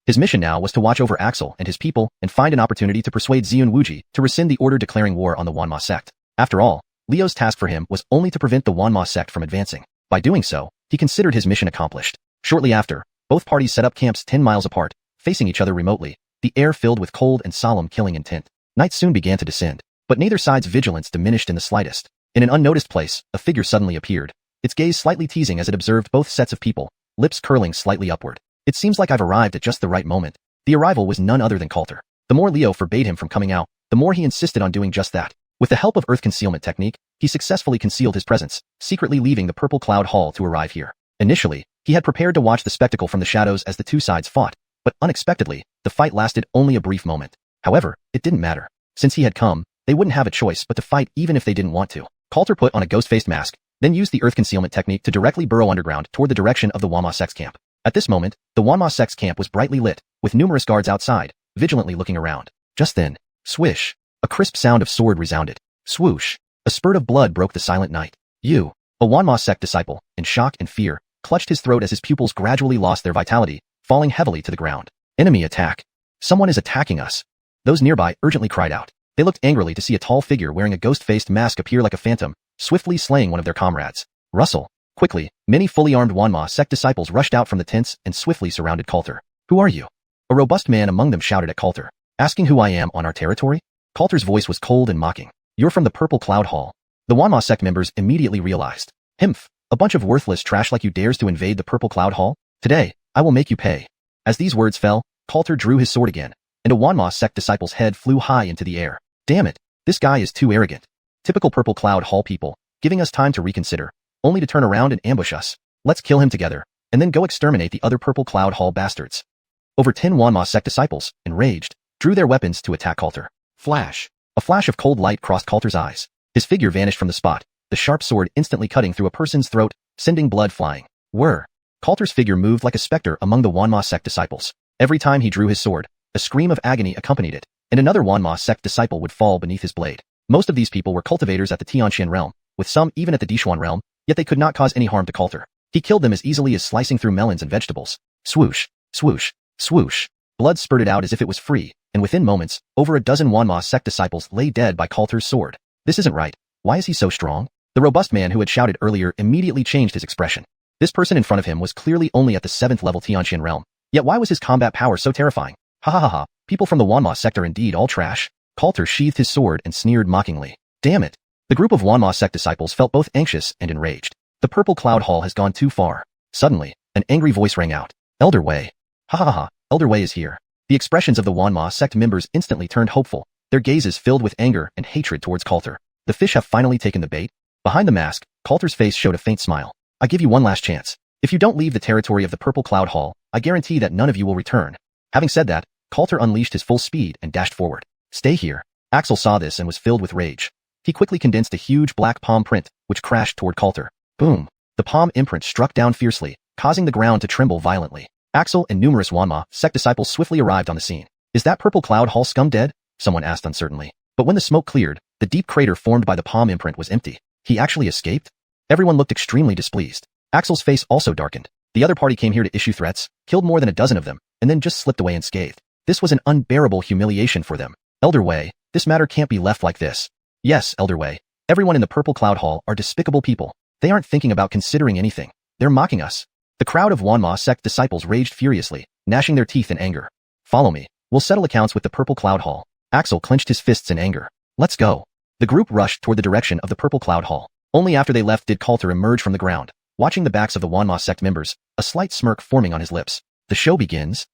His mission now was to watch over Axel and his people and find an opportunity to persuade Xiun Wuji to rescind the order declaring war on the Wanma sect. After all, Leo's task for him was only to prevent the Wanma sect from advancing. By doing so, he considered his mission accomplished. Shortly after, both parties set up camps 10 miles apart, facing each other remotely, the air filled with cold and solemn killing intent. Night soon began to descend, but neither side's vigilance diminished in the slightest. In an unnoticed place, a figure suddenly appeared, its gaze slightly teasing as it observed both sets of people, lips curling slightly upward. It seems like I've arrived at just the right moment. The arrival was none other than Coulter. The more Leo forbade him from coming out, the more he insisted on doing just that. With the help of Earth Concealment Technique, he successfully concealed his presence, secretly leaving the Purple Cloud Hall to arrive here. Initially, he had prepared to watch the spectacle from the shadows as the two sides fought, but unexpectedly, the fight lasted only a brief moment. However, it didn't matter. Since he had come, they wouldn't have a choice but to fight even if they didn't want to. Coulter put on a ghost-faced mask, then used the Earth Concealment Technique to directly burrow underground toward the direction of the Wanma sect's camp. At this moment, the Wanma sect's camp was brightly lit, with numerous guards outside, vigilantly looking around. Just then, swish, a crisp sound of sword resounded. Swoosh, a spurt of blood broke the silent night. A Wanma sect disciple, in shock and fear, clutched his throat as his pupils gradually lost their vitality, falling heavily to the ground. Enemy attack. Someone is attacking us. Those nearby urgently cried out. They looked angrily to see a tall figure wearing a ghost-faced mask appear like a phantom, swiftly slaying one of their comrades. Rustle. Quickly, many fully armed Wanma sect disciples rushed out from the tents and swiftly surrounded Coulter. Who are you? A robust man among them shouted at Coulter. Asking who I am on our territory? Coulter's voice was cold and mocking. You're from the Purple Cloud Hall. The Wanma sect members immediately realized. Himph, a bunch of worthless trash like you dares to invade the Purple Cloud Hall? Today, I will make you pay. As these words fell, Coulter drew his sword again, and a Wanma sect disciple's head flew high into the air. Damn it, this guy is too arrogant. Typical Purple Cloud Hall people, giving us time to reconsider, only to turn around and ambush us. Let's kill him together, and then go exterminate the other Purple Cloud Hall bastards. Over 10 Wanma sect disciples, enraged, drew their weapons to attack Coulter. Flash. A flash of cold light crossed Coulter's eyes. His figure vanished from the spot, the sharp sword instantly cutting through a person's throat, sending blood flying. Whir. Coulter's figure moved like a specter among the Wanma sect disciples. Every time he drew his sword, a scream of agony accompanied it, and another Wanma sect disciple would fall beneath his blade. Most of these people were cultivators at the xiuxian realm, with some even at the Dishuan realm, yet they could not cause any harm to Coulter. He killed them as easily as slicing through melons and vegetables. Swoosh, swoosh, swoosh. Blood spurted out as if it was free, and within moments, over a dozen Wanma sect disciples lay dead by Coulter's sword. This isn't right. Why is he so strong? The robust man who had shouted earlier immediately changed his expression. This person in front of him was clearly only at the 7th level xiuxian realm. Yet why was his combat power so terrifying? Ha ha ha ha, people from the Wanma sect are indeed all trash. Coulter sheathed his sword and sneered mockingly. Damn it. The group of Wanma sect disciples felt both anxious and enraged. The Purple Cloud Hall has gone too far. Suddenly, an angry voice rang out. Elder Wei. Ha ha ha, Elder Wei is here. The expressions of the Wanma sect members instantly turned hopeful, their gazes filled with anger and hatred towards Coulter. The fish have finally taken the bait. Behind the mask, Coulter's face showed a faint smile. I give you one last chance. If you don't leave the territory of the Purple Cloud Hall, I guarantee that none of you will return. Having said that, Coulter unleashed his full speed and dashed forward. Stay here. Axel saw this and was filled with rage. He quickly condensed a huge black palm print, which crashed toward Coulter. Boom. The palm imprint struck down fiercely, causing the ground to tremble violently. Axel and numerous Wanma sect disciples swiftly arrived on the scene. Is that Purple Cloud Hall scum dead? Someone asked uncertainly. But when the smoke cleared, the deep crater formed by the palm imprint was empty. He actually escaped? Everyone looked extremely displeased. Axel's face also darkened. The other party came here to issue threats, killed more than a dozen of them, and then just slipped away unscathed. This was an unbearable humiliation for them. Elder Wei, this matter can't be left like this. Yes, Elder Wei. Everyone in the Purple Cloud Hall are despicable people. They aren't thinking about considering anything. They're mocking us. The crowd of Wanma sect disciples raged furiously, gnashing their teeth in anger. Follow me. We'll settle accounts with the Purple Cloud Hall. Axel clenched his fists in anger. Let's go. The group rushed toward the direction of the Purple Cloud Hall. Only after they left did Coulter emerge from the ground, watching the backs of the Wanma sect members, a slight smirk forming on his lips. The show begins.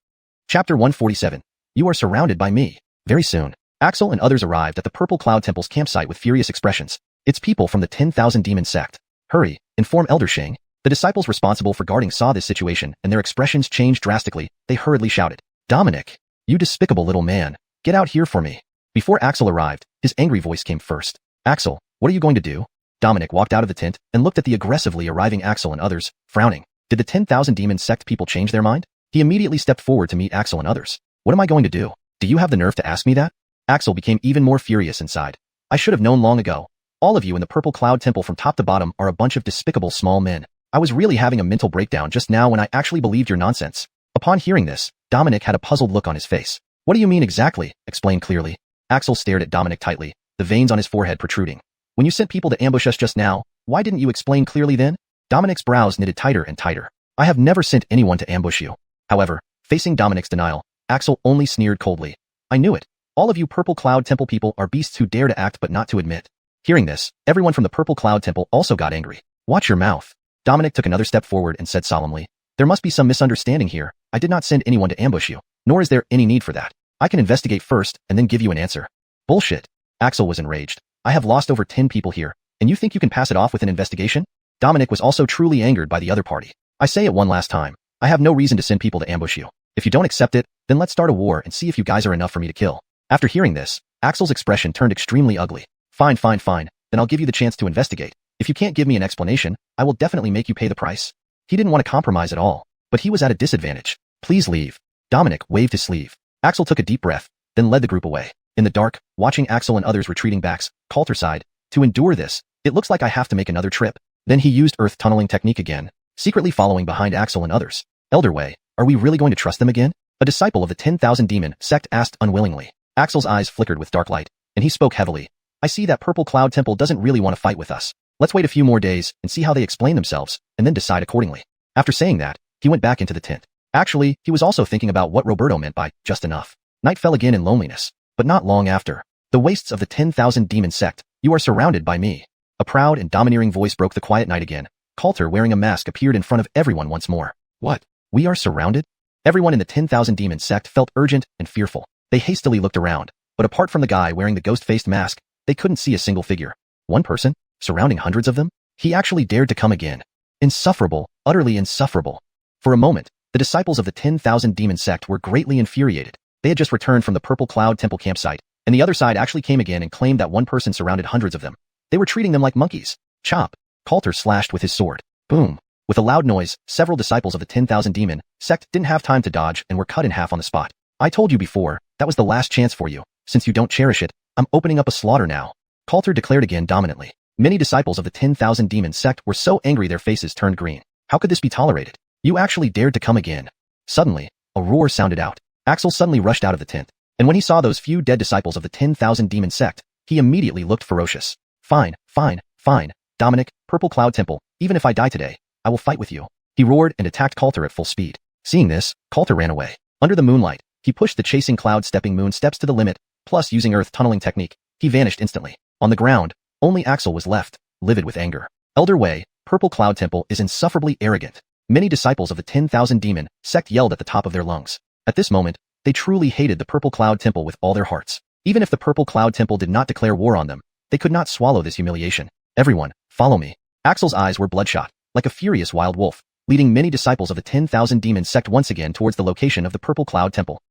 Chapter 147. You are surrounded by me. Very soon, Axel and others arrived at the Purple Cloud Temple's campsite with furious expressions. It's people from the 10,000 Demon sect. Hurry, inform Elder Sheng. The disciples responsible for guarding saw this situation and their expressions changed drastically. They hurriedly shouted, Dominic, you despicable little man, get out here for me. Before Axel arrived, his angry voice came first. Axel, what are you going to do? Dominic walked out of the tent and looked at the aggressively arriving Axel and others, frowning. Did the 10,000 Demon sect people change their mind? He immediately stepped forward to meet Axel and others. What am I going to do? Do you have the nerve to ask me that? Axel became even more furious inside. I should have known long ago. All of you in the Purple Cloud Temple from top to bottom are a bunch of despicable small men. I was really having a mental breakdown just now when I actually believed your nonsense. Upon hearing this, Dominic had a puzzled look on his face. What do you mean exactly? Explain clearly. Axel stared at Dominic tightly, the veins on his forehead protruding. When you sent people to ambush us just now, why didn't you explain clearly then? Dominic's brows knitted tighter and tighter. I have never sent anyone to ambush you. However, facing Dominic's denial, Axel only sneered coldly. I knew it. All of you Purple Cloud Temple people are beasts who dare to act but not to admit. Hearing this, everyone from the Purple Cloud Temple also got angry. Watch your mouth. Dominic took another step forward and said solemnly, there must be some misunderstanding here. I did not send anyone to ambush you, nor is there any need for that. I can investigate first and then give you an answer. Bullshit. Axel was enraged. I have lost over 10 people here, and you think you can pass it off with an investigation? Dominic was also truly angered by the other party. I say it one last time. I have no reason to send people to ambush you. If you don't accept it, then let's start a war and see if you guys are enough for me to kill. After hearing this, Axel's expression turned extremely ugly. Fine, then I'll give you the chance to investigate. If you can't give me an explanation, I will definitely make you pay the price. He didn't want to compromise at all, but he was at a disadvantage. Please leave. Dominic waved his sleeve. Axel took a deep breath, then led the group away. In the dark, watching Axel and others retreating backs, Coulter sighed. To endure this, it looks like I have to make another trip. Then he used earth tunneling technique again, secretly following behind Axel and others. Elder Wei, are we really going to trust them again? A disciple of the 10,000 Demon sect asked unwillingly. Axel's eyes flickered with dark light. and he spoke heavily. I see that Purple Cloud Temple doesn't really want to fight with us. Let's wait a few more days and see how they explain themselves, and then decide accordingly. After saying that, he went back into the tent. Actually, he was also thinking about what Roberto meant by just enough. Night fell again in loneliness, but not long after. The wastes of the 10,000 demon sect, you are surrounded by me. A proud and domineering voice broke the quiet night again. Coulter wearing a mask appeared in front of everyone once more. What? We are surrounded? Everyone in the 10,000 demon sect felt urgent and fearful. They hastily looked around, but apart from the guy wearing the ghost-faced mask, they couldn't see a single figure. One person? Surrounding hundreds of them? He actually dared to come again. Insufferable, utterly insufferable. For a moment, the disciples of the 10,000 demon sect were greatly infuriated. They had just returned from the Purple Cloud Temple campsite, and the other side actually came again and claimed that one person surrounded hundreds of them. They were treating them like monkeys. Chop. Coulter slashed with his sword. Boom. With a loud noise, several disciples of the 10,000 demon sect didn't have time to dodge and were cut in half on the spot. I told you before, that was the last chance for you. Since you don't cherish it, I'm opening up a slaughter now. Coulter declared again dominantly. Many disciples of the 10,000 demon sect were so angry their faces turned green. How could this be tolerated? You actually dared to come again. Suddenly, a roar sounded out. Axel suddenly rushed out of the tent, and when he saw those few dead disciples of the 10,000 demon sect, he immediately looked ferocious. Fine, fine, fine. Dominic, Purple Cloud Temple, even if I die today, I will fight with you. He roared and attacked Coulter at full speed. Seeing this, Coulter ran away. Under the moonlight, he pushed the chasing cloud stepping moon steps to the limit, plus using earth tunneling technique, he vanished instantly. On the ground, only Axel was left, livid with anger. Elder Wei, Purple Cloud Temple is insufferably arrogant. Many disciples of the 10,000 demon sect yelled at the top of their lungs. At this moment, they truly hated the Purple Cloud Temple with all their hearts. Even if the Purple Cloud Temple did not declare war on them, they could not swallow this humiliation. Everyone, follow me. Axel's eyes were bloodshot, like a furious wild wolf, leading many disciples of the 10,000 demon sect once again towards the location of the Purple Cloud Temple.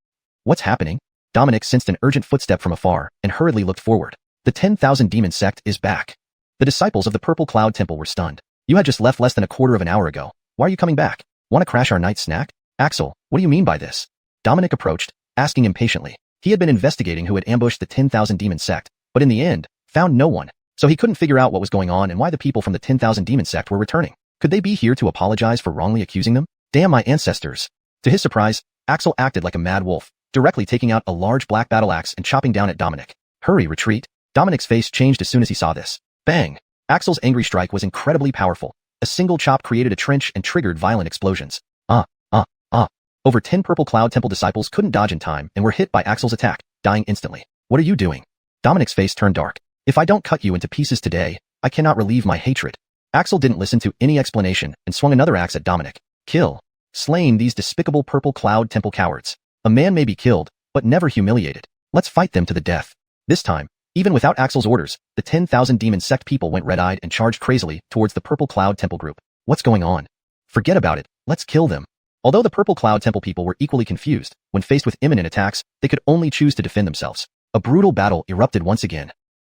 What's happening? Dominic sensed an urgent footstep from afar and hurriedly looked forward. The 10,000 demon sect is back. The disciples of the Purple Cloud Temple were stunned. You had just left less than a quarter of an hour ago. Why are you coming back? Want to crash our night snack? Axel, what do you mean by this? Dominic approached, asking impatiently. He had been investigating who had ambushed the 10,000 demon sect, but in the end, found no one. So he couldn't figure out what was going on and why the people from the 10,000 demon sect were returning. Could they be here to apologize for wrongly accusing them? Damn my ancestors. To his surprise, Axel acted like a mad wolf, directly taking out a large black battle axe and chopping down at Dominic. Hurry, retreat. Dominic's face changed as soon as he saw this. Bang! Axel's angry strike was incredibly powerful. A single chop created a trench and triggered violent explosions. Over 10 Purple Cloud Temple disciples couldn't dodge in time and were hit by Axel's attack, dying instantly. What are you doing? Dominic's face turned dark. If I don't cut you into pieces today, I cannot relieve my hatred. Axel didn't listen to any explanation and swung another axe at Dominic. Kill. Slain these despicable Purple Cloud Temple cowards. A man may be killed, but never humiliated. Let's fight them to the death. This time, even without Axel's orders, the 10,000 demon sect people went red-eyed and charged crazily towards the Purple Cloud Temple group. What's going on? Forget about it. Let's kill them. Although the Purple Cloud Temple people were equally confused, when faced with imminent attacks, they could only choose to defend themselves. A brutal battle erupted once again.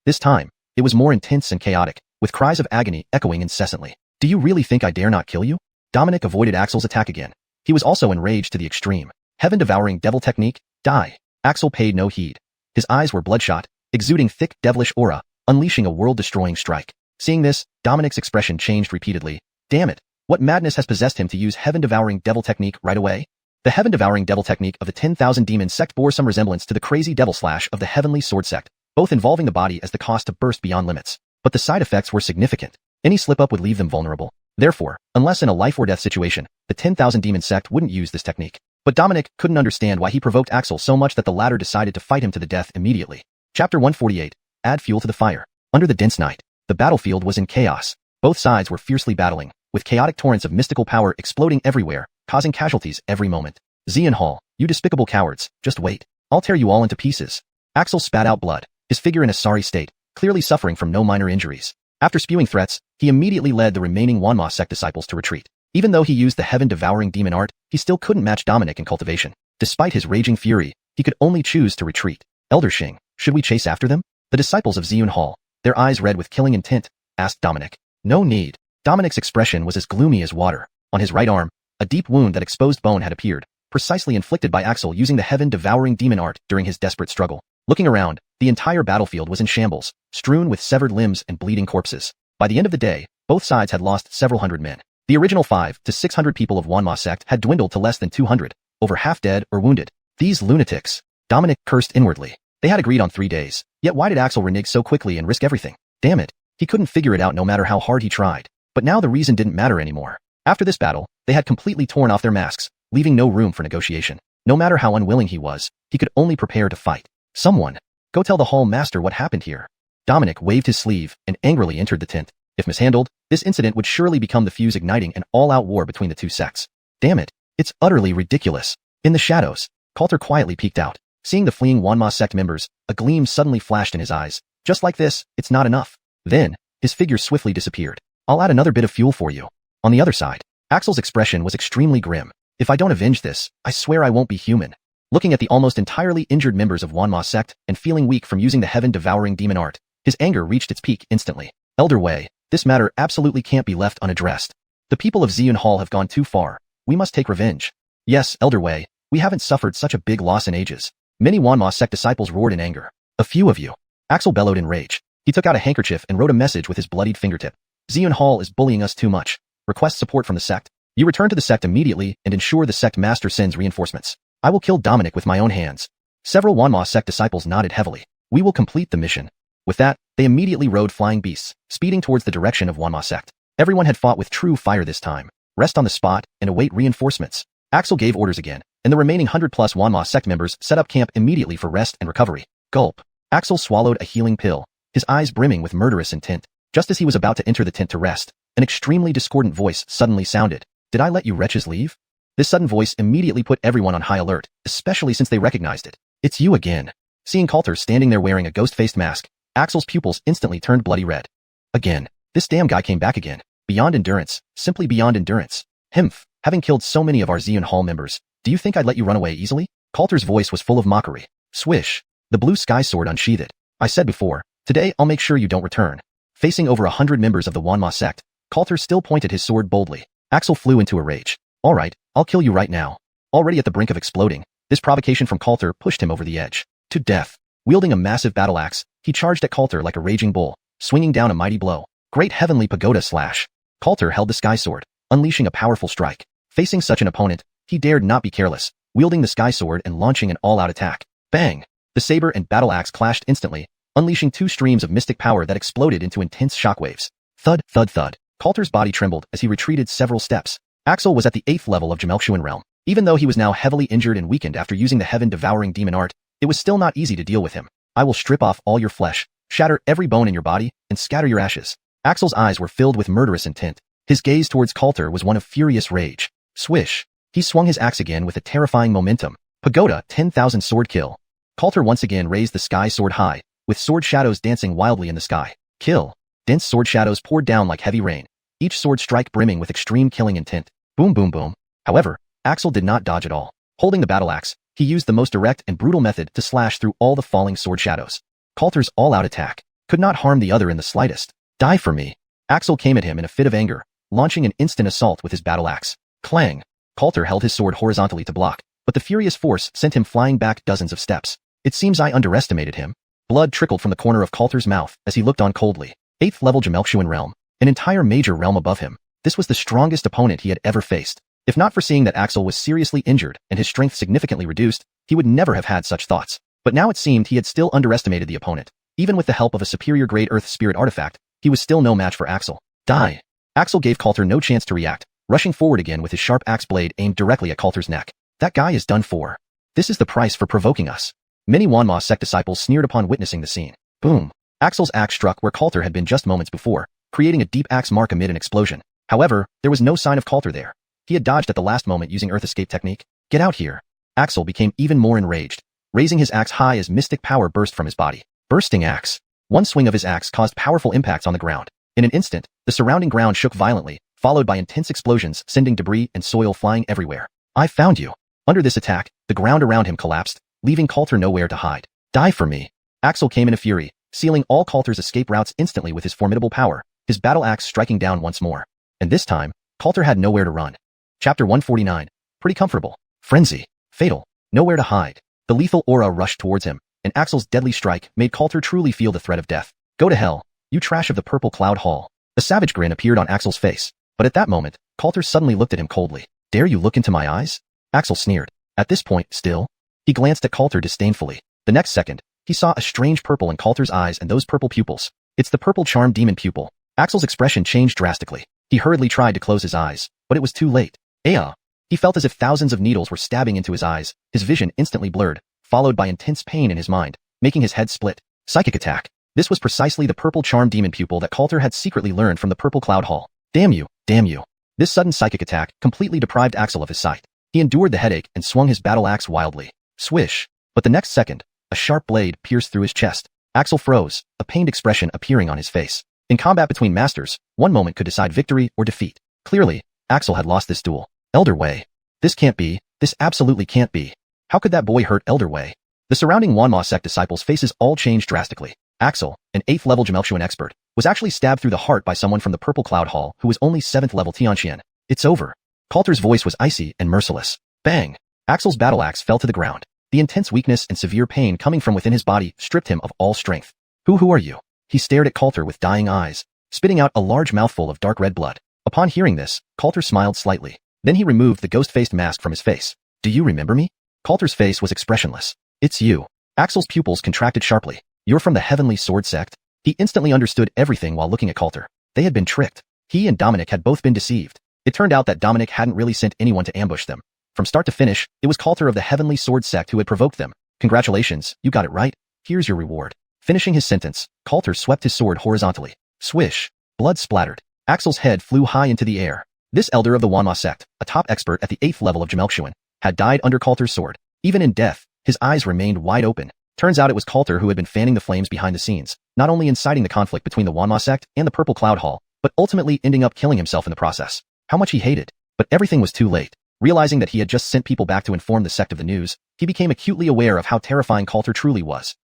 This time, it was more intense and chaotic, with cries of agony echoing incessantly. Do you really think I dare not kill you? Dominic avoided Axel's attack again. He was also enraged to the extreme. Heaven-devouring devil technique, die. Axel paid no heed. His eyes were bloodshot, exuding thick devilish aura, unleashing a world-destroying strike. Seeing this, Dominic's expression changed repeatedly. Damn it. What madness has possessed him to use heaven-devouring devil technique right away? The heaven-devouring devil technique of the 10,000 demon sect bore some resemblance to the crazy devil slash of the heavenly sword sect, both involving the body as the cost to burst beyond limits. But the side effects were significant. Any slip-up would leave them vulnerable. Therefore, unless in a life-or-death situation, the 10,000 demon sect wouldn't use this technique. But Dominic couldn't understand why he provoked Axel so much that the latter decided to fight him to the death immediately. Chapter 148. Add fuel to the fire. Under the dense night, the battlefield was in chaos. Both sides were fiercely battling, with chaotic torrents of mystical power exploding everywhere, causing casualties every moment. Xiuxian Hall, you despicable cowards, just wait. I'll tear you all into pieces. Axel spat out blood, his figure in a sorry state, clearly suffering from no minor injuries. After spewing threats, he immediately led the remaining Wanma sect disciples to retreat. Even though he used the heaven-devouring demon art, he still couldn't match Dominic in cultivation. Despite his raging fury, he could only choose to retreat. Elder Xing, should we chase after them? The disciples of Xiuxian Hall, their eyes red with killing intent, asked Dominic. No need. Dominic's expression was as gloomy as water. On his right arm, a deep wound that exposed bone had appeared, precisely inflicted by Axel using the heaven-devouring demon art during his desperate struggle. Looking around, the entire battlefield was in shambles, strewn with severed limbs and bleeding corpses. By the end of the day, both sides had lost several hundred men. The original 500 to 600 people of Wanma sect had dwindled to less than 200, over half dead or wounded. These lunatics. Dominic cursed inwardly. They had agreed on 3 days. Yet why did Axel renege so quickly and risk everything? Damn it. He couldn't figure it out no matter how hard he tried. But now the reason didn't matter anymore. After this battle, they had completely torn off their masks, leaving no room for negotiation. No matter how unwilling he was, he could only prepare to fight. Someone, go tell the hall master what happened here. Dominic waved his sleeve and angrily entered the tent. If mishandled, this incident would surely become the fuse igniting an all-out war between the two sects. Damn it, it's utterly ridiculous. In the shadows, Coulter quietly peeked out. Seeing the fleeing Wanma sect members, a gleam suddenly flashed in his eyes. Just like this, it's not enough. Then, his figure swiftly disappeared. I'll add another bit of fuel for you. On the other side, Axel's expression was extremely grim. If I don't avenge this, I swear I won't be human. Looking at the almost entirely injured members of Wanma sect and feeling weak from using the heaven-devouring demon art, his anger reached its peak instantly. Elder Wei, this matter absolutely can't be left unaddressed. The people of Xiuxian Hall have gone too far. We must take revenge. Yes, Elder Wei, we haven't suffered such a big loss in ages. Many Wanma sect disciples roared in anger. A few of you. Axel bellowed in rage. He took out a handkerchief and wrote a message with his bloodied fingertip. Xiuxian Hall is bullying us too much. Request support from the sect. You return to the sect immediately and ensure the sect master sends reinforcements. I will kill Dominic with my own hands. Several Wanma sect disciples nodded heavily. We will complete the mission. With that, they immediately rode flying beasts, speeding towards the direction of Wanma sect. Everyone had fought with true fire this time. Rest on the spot and await reinforcements. Axel gave orders again, and the remaining 100+ Wanma sect members set up camp immediately for rest and recovery. Gulp. Axel swallowed a healing pill, his eyes brimming with murderous intent. Just as he was about to enter the tent to rest, an extremely discordant voice suddenly sounded. Did I let you wretches leave? This sudden voice immediately put everyone on high alert, especially since they recognized it. It's you again. Seeing Coulter standing there wearing a ghost-faced mask, Axel's pupils instantly turned bloody red. Again. This damn guy came back again. Beyond endurance. Simply beyond endurance. Himph. Having killed so many of our Xiuxian Hall members, do you think I'd let you run away easily? Coulter's voice was full of mockery. Swish. The blue sky sword unsheathed. I said before, today I'll make sure you don't return. Facing over 100 members of the Wanma sect, Coulter still pointed his sword boldly. Axel flew into a rage. Alright, I'll kill you right now. Already at the brink of exploding, this provocation from Coulter pushed him over the edge. To death. Wielding a massive battle axe, he charged at Coulter like a raging bull, swinging down a mighty blow. Great heavenly pagoda slash. Coulter held the sky sword, unleashing a powerful strike. Facing such an opponent, he dared not be careless, wielding the sky sword and launching an all-out attack. Bang! The saber and battle axe clashed instantly, unleashing two streams of mystic power that exploded into intense shockwaves. Thud, thud, thud. Coulter's body trembled as he retreated several steps. Axel was at the 8th level of xiuxian realm. Even though he was now heavily injured and weakened after using the heaven-devouring demon art, it was still not easy to deal with him. I will strip off all your flesh, shatter every bone in your body, and scatter your ashes. Axel's eyes were filled with murderous intent. His gaze towards Coulter was one of furious rage. Swish. He swung his axe again with a terrifying momentum. Pagoda, 10,000 sword kill. Coulter once again raised the sky sword high, with sword shadows dancing wildly in the sky. Kill. Dense sword shadows poured down like heavy rain, each sword strike brimming with extreme killing intent. Boom, boom, boom. However, Axel did not dodge at all. Holding the battle axe, he used the most direct and brutal method to slash through all the falling sword shadows. Coulter's all-out attack could not harm the other in the slightest. Die for me. Axel came at him in a fit of anger, launching an instant assault with his battle axe. Clang. Coulter held his sword horizontally to block, but the furious force sent him flying back dozens of steps. It seems I underestimated him. Blood trickled from the corner of Coulter's mouth as he looked on coldly. 8th level xiuxian realm, an entire major realm above him. This was the strongest opponent he had ever faced. If not for seeing that Axel was seriously injured and his strength significantly reduced, he would never have had such thoughts. But now it seemed he had still underestimated the opponent. Even with the help of a superior grade Earth Spirit artifact, he was still no match for Axel. Die. Axel gave Coulter no chance to react, rushing forward again with his sharp axe blade aimed directly at Coulter's neck. That guy is done for. This is the price for provoking us. Many Wanma sect disciples sneered upon witnessing the scene. Boom. Axel's axe struck where Coulter had been just moments before, creating a deep axe mark amid an explosion. However, there was no sign of Coulter there. He had dodged at the last moment using Earth Escape technique. Get out here. Axel became even more enraged, raising his axe high as mystic power burst from his body. Bursting axe. One swing of his axe caused powerful impacts on the ground. In an instant, the surrounding ground shook violently, followed by intense explosions sending debris and soil flying everywhere. I found you. Under this attack, the ground around him collapsed, leaving Coulter nowhere to hide. Die for me. Axel came in a fury, sealing all Coulter's escape routes instantly with his formidable power, his battle axe striking down once more. And this time, Coulter had nowhere to run. Chapter 149. Pretty comfortable. Frenzy. Fatal. Nowhere to hide. The lethal aura rushed towards him, and Axel's deadly strike made Coulter truly feel the threat of death. Go to hell, you trash of the Purple Cloud Hall. A savage grin appeared on Axel's face, but at that moment, Coulter suddenly looked at him coldly. Dare you look into my eyes? Axel sneered. At this point, still, he glanced at Coulter disdainfully. The next second, he He saw a strange purple in Coulter's eyes and those purple pupils. It's the purple charm demon pupil. Axel's expression changed drastically. He hurriedly tried to close his eyes, but it was too late. He felt as if thousands of needles were stabbing into his eyes. His vision instantly blurred, followed by intense pain in his mind, making his head split. Psychic attack. This was precisely the purple charm demon pupil that Coulter had secretly learned from the Purple Cloud Hall. Damn you, damn you. This sudden psychic attack completely deprived Axel of his sight. He endured the headache and swung his battle axe wildly. Swish. But the next second, a sharp blade pierced through his chest. Axel froze, a pained expression appearing on his face. In combat between masters, one moment could decide victory or defeat. Clearly, Axel had lost this duel. Elder Wei. This can't be. This absolutely can't be. How could that boy hurt Elder Wei? The surrounding Wanma sect disciples' faces all changed drastically. Axel, an 8th level xiuxian expert, was actually stabbed through the heart by someone from the Purple Cloud Hall who was only 7th level xiuxian. It's over. Coulter's voice was icy and merciless. Bang! Axel's battle axe fell to the ground. The intense weakness and severe pain coming from within his body stripped him of all strength. Who are you? He stared at Coulter with dying eyes, spitting out a large mouthful of dark red blood. Upon hearing this, Coulter smiled slightly. Then he removed the ghost-faced mask from his face. Do you remember me? Coulter's face was expressionless. It's you. Axel's pupils contracted sharply. You're from the Heavenly Sword sect? He instantly understood everything while looking at Coulter. They had been tricked. He and Dominic had both been deceived. It turned out that Dominic hadn't really sent anyone to ambush them. From start to finish, it was Coulter of the Heavenly Sword sect who had provoked them. Congratulations, you got it right. Here's your reward. Finishing his sentence, Coulter swept his sword horizontally. Swish. Blood splattered. Axel's head flew high into the air. This elder of the Wanma sect, a top expert at the 8th level of xiuxian, had died under Coulter's sword. Even in death, his eyes remained wide open. Turns out it was Coulter who had been fanning the flames behind the scenes, not only inciting the conflict between the Wanma sect and the Purple Cloud Hall, but ultimately ending up killing himself in the process. How much he hated. But everything was too late. Realizing that he had just sent people back to inform the sect of the news, he became acutely aware of how terrifying Coulter truly was.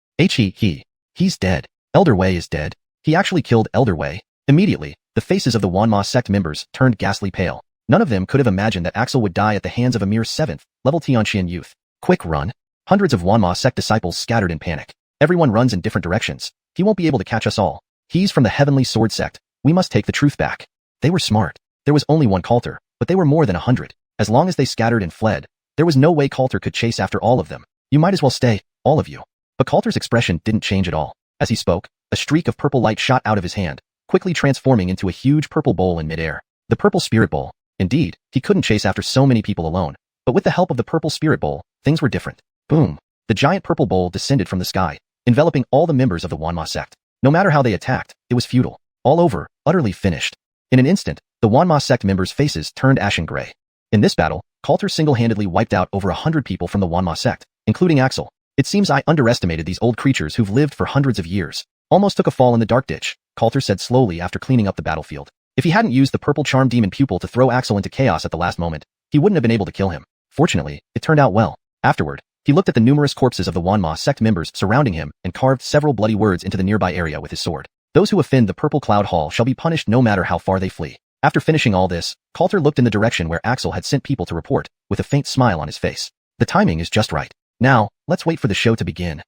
He's dead. Elder Wei is dead. He actually killed Elder Wei. Immediately, the faces of the Wanma sect members turned ghastly pale. None of them could have imagined that Axel would die at the hands of a mere 7th level xiuxian youth. Quick run. Hundreds of Wanma sect disciples scattered in panic. Everyone runs in different directions. He won't be able to catch us all. He's from the Heavenly Sword sect. We must take the truth back. They were smart. There was only one Coulter, but they were more than 100. As long as they scattered and fled, there was no way Coulter could chase after all of them. You might as well stay, all of you. But Coulter's expression didn't change at all. As he spoke, a streak of purple light shot out of his hand, quickly transforming into a huge purple bowl in midair. The Purple Spirit Bowl. Indeed, he couldn't chase after so many people alone. But with the help of the Purple Spirit Bowl, things were different. Boom. The giant purple bowl descended from the sky, enveloping all the members of the Wanma sect. No matter how they attacked, it was futile. All over, utterly finished. In an instant, the Wanma sect members' faces turned ashen gray. In this battle, Coulter single-handedly wiped out over 100 people from the Wanma sect, including Axel. It seems I underestimated these old creatures who've lived for hundreds of years. Almost took a fall in the dark ditch, Coulter said slowly after cleaning up the battlefield. If he hadn't used the purple charm demon pupil to throw Axel into chaos at the last moment, he wouldn't have been able to kill him. Fortunately, it turned out well. Afterward, he looked at the numerous corpses of the Wanma sect members surrounding him and carved several bloody words into the nearby area with his sword. Those who offend the Purple Cloud Hall shall be punished no matter how far they flee. After finishing all this, Coulter looked in the direction where Axel had sent people to report, with a faint smile on his face. The timing is just right. Now, let's wait for the show to begin.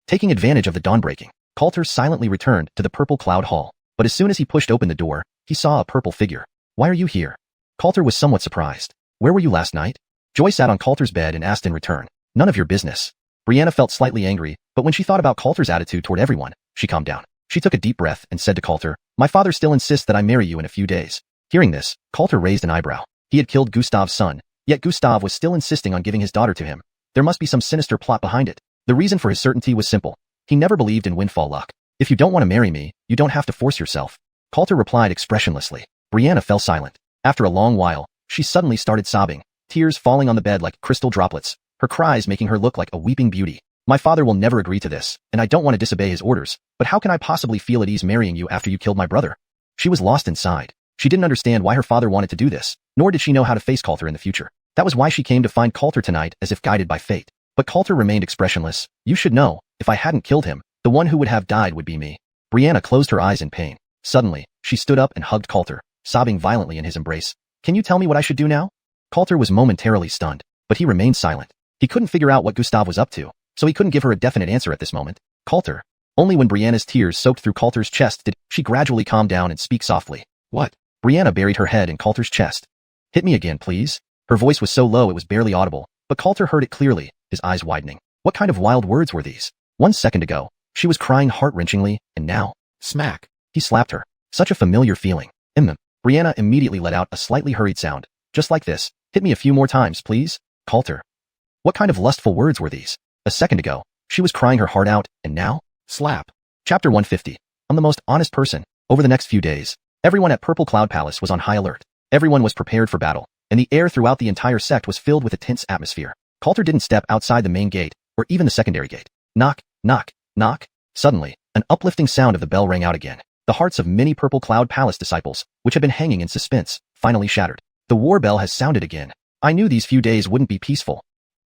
Taking advantage of the dawn breaking, Coulter silently returned to the Purple Cloud Hall. But as soon as he pushed open the door, he saw a purple figure. Why are you here? Coulter was somewhat surprised. Where were you last night? Joy sat on Coulter's bed and asked in return. None of your business. Brianna felt slightly angry, but when she thought about Coulter's attitude toward everyone, she calmed down. She took a deep breath and said to Coulter, my father still insists that I marry you in a few days. Hearing this, Coulter raised an eyebrow. He had killed Gustav's son, yet Gustav was still insisting on giving his daughter to him. There must be some sinister plot behind it. The reason for his certainty was simple. He never believed in windfall luck. If you don't want to marry me, you don't have to force yourself. Coulter replied expressionlessly. Brianna fell silent. After a long while, she suddenly started sobbing, tears falling on the bed like crystal droplets, her cries making her look like a weeping beauty. My father will never agree to this, and I don't want to disobey his orders, but how can I possibly feel at ease marrying you after you killed my brother? She was lost inside. She didn't understand why her father wanted to do this, nor did she know how to face Coulter in the future. That was why she came to find Coulter tonight as if guided by fate. But Coulter remained expressionless. You should know, if I hadn't killed him, the one who would have died would be me. Brianna closed her eyes in pain. Suddenly, she stood up and hugged Coulter, sobbing violently in his embrace. Can you tell me what I should do now? Coulter was momentarily stunned, but he remained silent. He couldn't figure out what Gustav was up to, so he couldn't give her a definite answer at this moment. Coulter. Only when Brianna's tears soaked through Coulter's chest did she gradually calm down and speak softly. What? Brianna buried her head in Coulter's chest. Hit me again, please. Her voice was so low it was barely audible, but Coulter heard it clearly, his eyes widening. What kind of wild words were these? 1 second ago, she was crying heart-wrenchingly, and now, smack. He slapped her. Such a familiar feeling. Brianna immediately let out a slightly hurried sound. Just like this. Hit me a few more times, please. Coulter. What kind of lustful words were these? A second ago, she was crying her heart out, and now, slap. Chapter 150. I'm the most honest person. Over the next few days, everyone at Purple Cloud Palace was on high alert. Everyone was prepared for battle, and the air throughout the entire sect was filled with a tense atmosphere. Coulter didn't step outside the main gate, or even the secondary gate. Knock, knock, knock. Suddenly, an uplifting sound of the bell rang out again. The hearts of many Purple Cloud Palace disciples, which had been hanging in suspense, finally shattered. The war bell has sounded again. I knew these few days wouldn't be peaceful.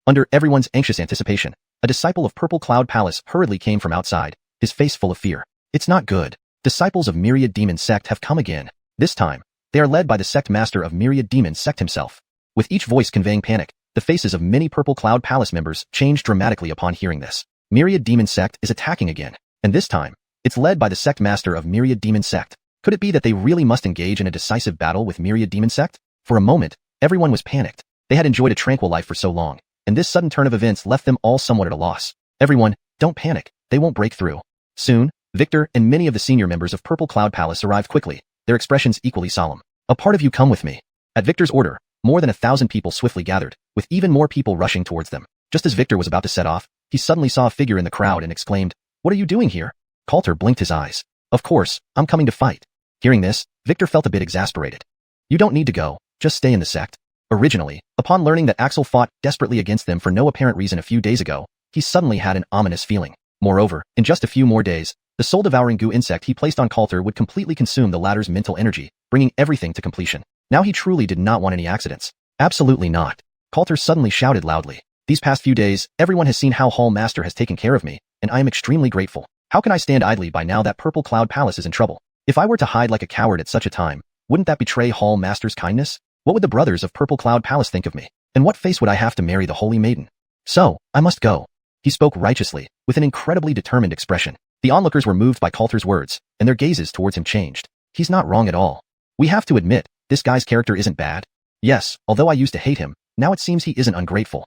Under everyone's anxious anticipation, a disciple of Purple Cloud Palace hurriedly came from outside, his face full of fear. It's not good. Disciples of Myriad Demon Sect have come again. This time, they are led by the sect master of Myriad Demon Sect himself. With each voice conveying panic, the faces of many Purple Cloud Palace members changed dramatically upon hearing this. Myriad Demon Sect is attacking again, and this time, it's led by the sect master of Myriad Demon Sect. Could it be that they really must engage in a decisive battle with Myriad Demon Sect? For a moment, everyone was panicked. They had enjoyed a tranquil life for so long, and this sudden turn of events left them all somewhat at a loss. Everyone, don't panic. They won't break through. Soon, Victor and many of the senior members of Purple Cloud Palace arrived quickly, their expressions equally solemn. A part of you come with me. At Victor's order, more than 1,000 people swiftly gathered, with even more people rushing towards them. Just as Victor was about to set off, he suddenly saw a figure in the crowd and exclaimed, "What are you doing here?" Coulter blinked his eyes. "Of course, I'm coming to fight." Hearing this, Victor felt a bit exasperated. "You don't need to go, just stay in the sect." Originally, upon learning that Axel fought desperately against them for no apparent reason a few days ago, he suddenly had an ominous feeling. Moreover, in just a few more days, the soul-devouring goo insect he placed on Coulter would completely consume the latter's mental energy, bringing everything to completion. Now he truly did not want any accidents. Absolutely not. Coulter suddenly shouted loudly. "These past few days, everyone has seen how Hall Master has taken care of me, and I am extremely grateful. How can I stand idly by now that Purple Cloud Palace is in trouble? If I were to hide like a coward at such a time, wouldn't that betray Hall Master's kindness? What would the brothers of Purple Cloud Palace think of me? And what face would I have to marry the Holy Maiden? So, I must go." He spoke righteously, with an incredibly determined expression. The onlookers were moved by Coulter's words, and their gazes towards him changed. He's not wrong at all. We have to admit, this guy's character isn't bad. Yes, although I used to hate him, now it seems he isn't ungrateful.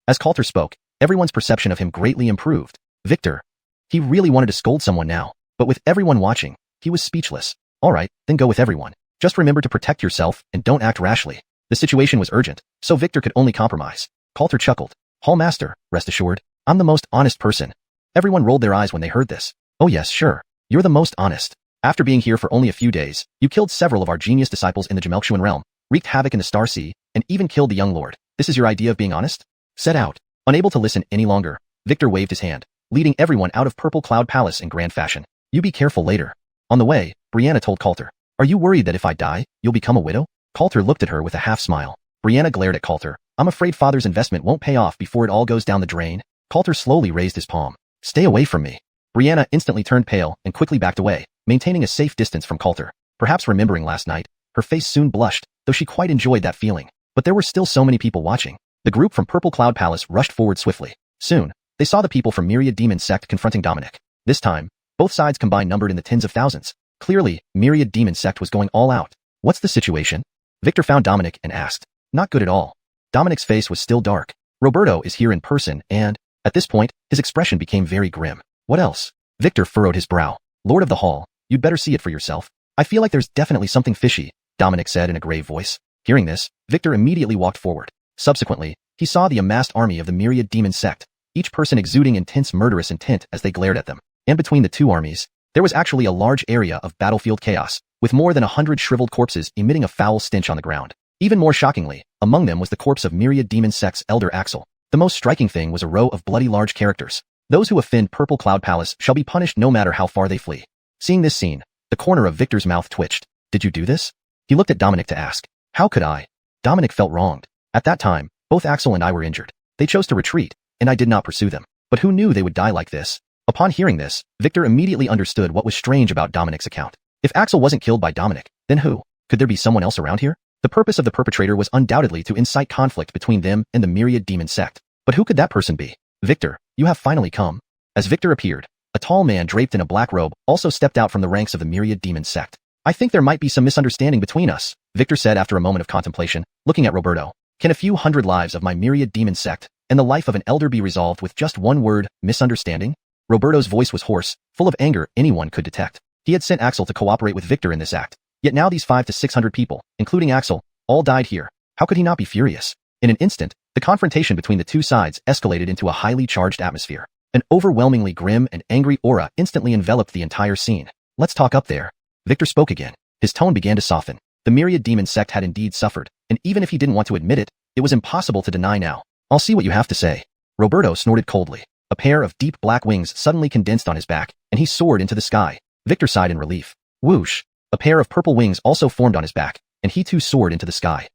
As Coulter spoke, everyone's perception of him greatly improved. Victor. He really wanted to scold someone now, but with everyone watching, he was speechless. Alright, then go with everyone. Just remember to protect yourself and don't act rashly. The situation was urgent, so Victor could only compromise. Coulter chuckled. "Hall Master, rest assured, I'm the most honest person." Everyone rolled their eyes when they heard this. "Oh yes, sure. You're the most honest. After being here for only a few days, you killed several of our genius disciples in the Gemelxian realm, wreaked havoc in the Star Sea, and even killed the young lord. This is your idea of being honest?" Set out. Unable to listen any longer, Victor waved his hand, leading everyone out of Purple Cloud Palace in grand fashion. "You be careful later." On the way, Brianna told Coulter, "Are you worried that if I die, you'll become a widow?" Coulter looked at her with a half-smile. Brianna glared at Coulter. "I'm afraid father's investment won't pay off before it all goes down the drain." Coulter slowly raised his palm. "Stay away from me." Brianna instantly turned pale and quickly backed away, maintaining a safe distance from Coulter. Perhaps remembering last night, her face soon blushed, though she quite enjoyed that feeling. But there were still so many people watching. The group from Purple Cloud Palace rushed forward swiftly. Soon, they saw the people from Myriad Demon Sect confronting Dominic. This time, both sides combined numbered in the tens of thousands. Clearly, Myriad Demon Sect was going all out. "What's the situation?" Victor found Dominic and asked. "Not good at all." Dominic's face was still dark. "Roberto is here in person and..." At this point, his expression became very grim. "What else?" Victor furrowed his brow. "Lord of the Hall, you'd better see it for yourself." "I feel like there's definitely something fishy," Dominic said in a grave voice. Hearing this, Victor immediately walked forward. Subsequently, he saw the amassed army of the Myriad Demon Sect, each person exuding intense murderous intent as they glared at them. And between the two armies, there was actually a large area of battlefield chaos, with more than 100 shriveled corpses emitting a foul stench on the ground. Even more shockingly, among them was the corpse of Myriad Demon Sect's elder Axel. The most striking thing was a row of bloody large characters. "Those who offend Purple Cloud Palace shall be punished no matter how far they flee." Seeing this scene, the corner of Victor's mouth twitched. "Did you do this?" He looked at Dominic to ask. "How could I?" Dominic felt wronged. At that time, both Axel and I were injured. They chose to retreat, and I did not pursue them. But who knew they would die like this? Upon hearing this, Victor immediately understood what was strange about Dominic's account. If Axel wasn't killed by Dominic, then who? Could there be someone else around here? The purpose of the perpetrator was undoubtedly to incite conflict between them and the Myriad Demon Sect. But who could that person be? "Victor, you have finally come." As Victor appeared, a tall man draped in a black robe also stepped out from the ranks of the Myriad Demon Sect. "I think there might be some misunderstanding between us," Victor said after a moment of contemplation, looking at Roberto. "Can a few hundred lives of my Myriad Demon Sect and the life of an elder be resolved with just one word, misunderstanding?" Roberto's voice was hoarse, full of anger anyone could detect. He had sent Axel to cooperate with Victor in this act. Yet now these 500 to 600 people, including Axel, all died here. How could he not be furious? In an instant, the confrontation between the two sides escalated into a highly charged atmosphere. An overwhelmingly grim and angry aura instantly enveloped the entire scene. Let's talk up there. Victor spoke again. His tone began to soften. The myriad demon sect had indeed suffered, and even if he didn't want to admit it, it was impossible to deny now. I'll see what you have to say. Roberto snorted coldly. A pair of deep black wings suddenly condensed on his back, and he soared into the sky. Victor sighed in relief. Whoosh! A pair of purple wings also formed on his back, and he too soared into the sky.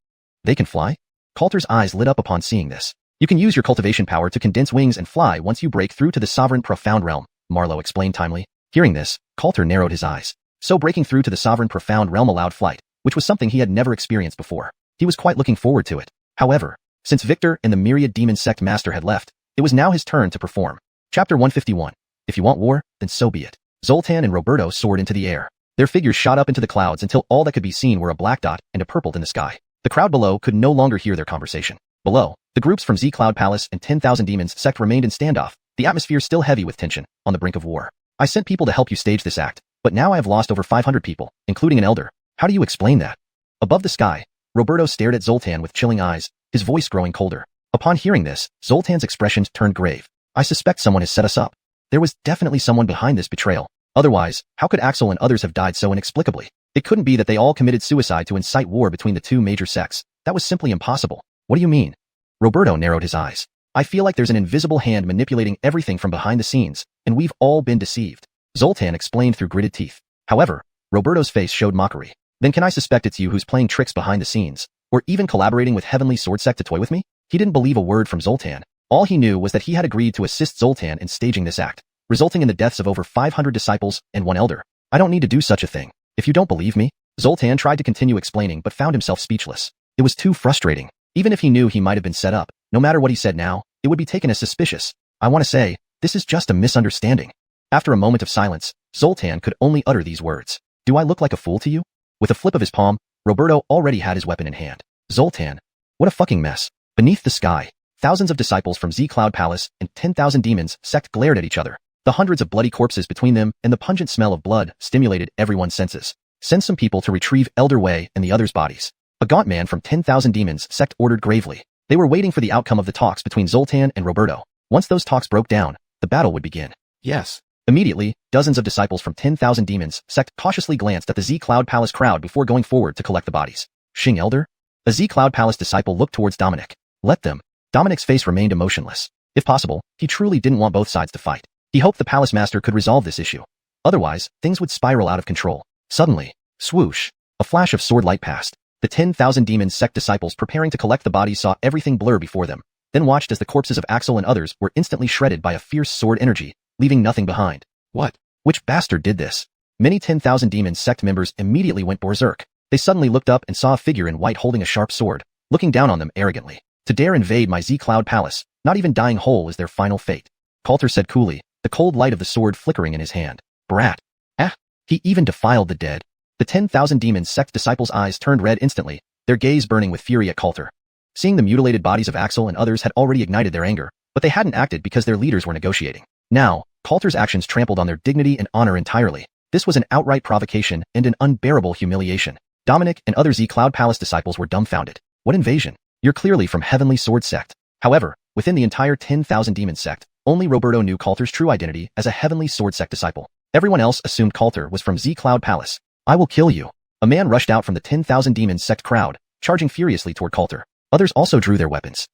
They can fly? Coulter's eyes lit up upon seeing this. You can use your cultivation power to condense wings and fly once you break through to the sovereign profound realm, Marlowe explained timely. Hearing this, Coulter narrowed his eyes. So breaking through to the sovereign profound realm allowed flight, which was something he had never experienced before. He was quite looking forward to it. However, since Victor and the myriad demon sect master had left, it was now his turn to perform. Chapter 151. If you want war, then so be it. Zoltan and Roberto soared into the air. Their figures shot up into the clouds until all that could be seen were a black dot and a purple in the sky. The crowd below could no longer hear their conversation. Below, the groups from Z Cloud Palace and 10,000 Demons sect remained in standoff, the atmosphere still heavy with tension, on the brink of war. I sent people to help you stage this act, but now I have lost over 500 people, including an elder. How do you explain that? Above the sky, Roberto stared at Zoltan with chilling eyes, his voice growing colder. Upon hearing this, Zoltan's expression turned grave. I suspect someone has set us up. There was definitely someone behind this betrayal. Otherwise, how could Axel and others have died so inexplicably? It couldn't be that they all committed suicide to incite war between the two major sects. That was simply impossible. What do you mean? Roberto narrowed his eyes. I feel like there's an invisible hand manipulating everything from behind the scenes, and we've all been deceived. Zoltan explained through gritted teeth. However, Roberto's face showed mockery. Then can I suspect it's you who's playing tricks behind the scenes, or even collaborating with Heavenly Sword Sect to toy with me? He didn't believe a word from Zoltan. All he knew was that he had agreed to assist Zoltan in staging this act, resulting in the deaths of over 500 disciples and one elder. I don't need to do such a thing. If you don't believe me, Zoltan tried to continue explaining but found himself speechless. It was too frustrating. Even if he knew he might have been set up, no matter what he said now, it would be taken as suspicious. I want to say, this is just a misunderstanding. After a moment of silence, Zoltan could only utter these words. Do I look like a fool to you? With a flip of his palm, Roberto already had his weapon in hand. Zoltan. What a fucking mess. Beneath the sky, thousands of disciples from Z Cloud Palace and 10,000 demons sect glared at each other. The hundreds of bloody corpses between them and the pungent smell of blood stimulated everyone's senses. Send some people to retrieve Elder Wei and the others' bodies. A gaunt man from 10,000 demons sect ordered gravely. They were waiting for the outcome of the talks between Zoltan and Roberto. Once those talks broke down, the battle would begin. Yes. Immediately, dozens of disciples from 10,000 demons sect cautiously glanced at the Z Cloud Palace crowd before going forward to collect the bodies. Xing Elder? A Z Cloud Palace disciple looked towards Dominic. Let them. Dominic's face remained emotionless. If possible, he truly didn't want both sides to fight. He hoped the palace master could resolve this issue. Otherwise, things would spiral out of control. Suddenly, swoosh, a flash of sword light passed. The 10,000 demon sect disciples preparing to collect the bodies saw everything blur before them, then watched as the corpses of Axel and others were instantly shredded by a fierce sword energy, leaving nothing behind. What? Which bastard did this? Many 10,000 demon sect members immediately went berserk. They suddenly looked up and saw a figure in white holding a sharp sword, looking down on them arrogantly. To dare invade my Z Cloud Palace, not even dying whole is their final fate. Coulter said coolly, the cold light of the sword flickering in his hand. Brat. Ah, he even defiled the dead. The 10,000 demon sect disciples' eyes turned red instantly, their gaze burning with fury at Coulter. Seeing the mutilated bodies of Axel and others had already ignited their anger, but they hadn't acted because their leaders were negotiating. Now, Coulter's actions trampled on their dignity and honor entirely. This was an outright provocation and an unbearable humiliation. Dominic and other Z Cloud Palace disciples were dumbfounded. What invasion? You're clearly from Heavenly Sword Sect. However, within the entire 10,000 demon sect, only Roberto knew Coulter's true identity as a Heavenly Sword Sect disciple. Everyone else assumed Coulter was from Z Cloud Palace. I will kill you. A man rushed out from the 10,000 demon sect crowd, charging furiously toward Coulter. Others also drew their weapons.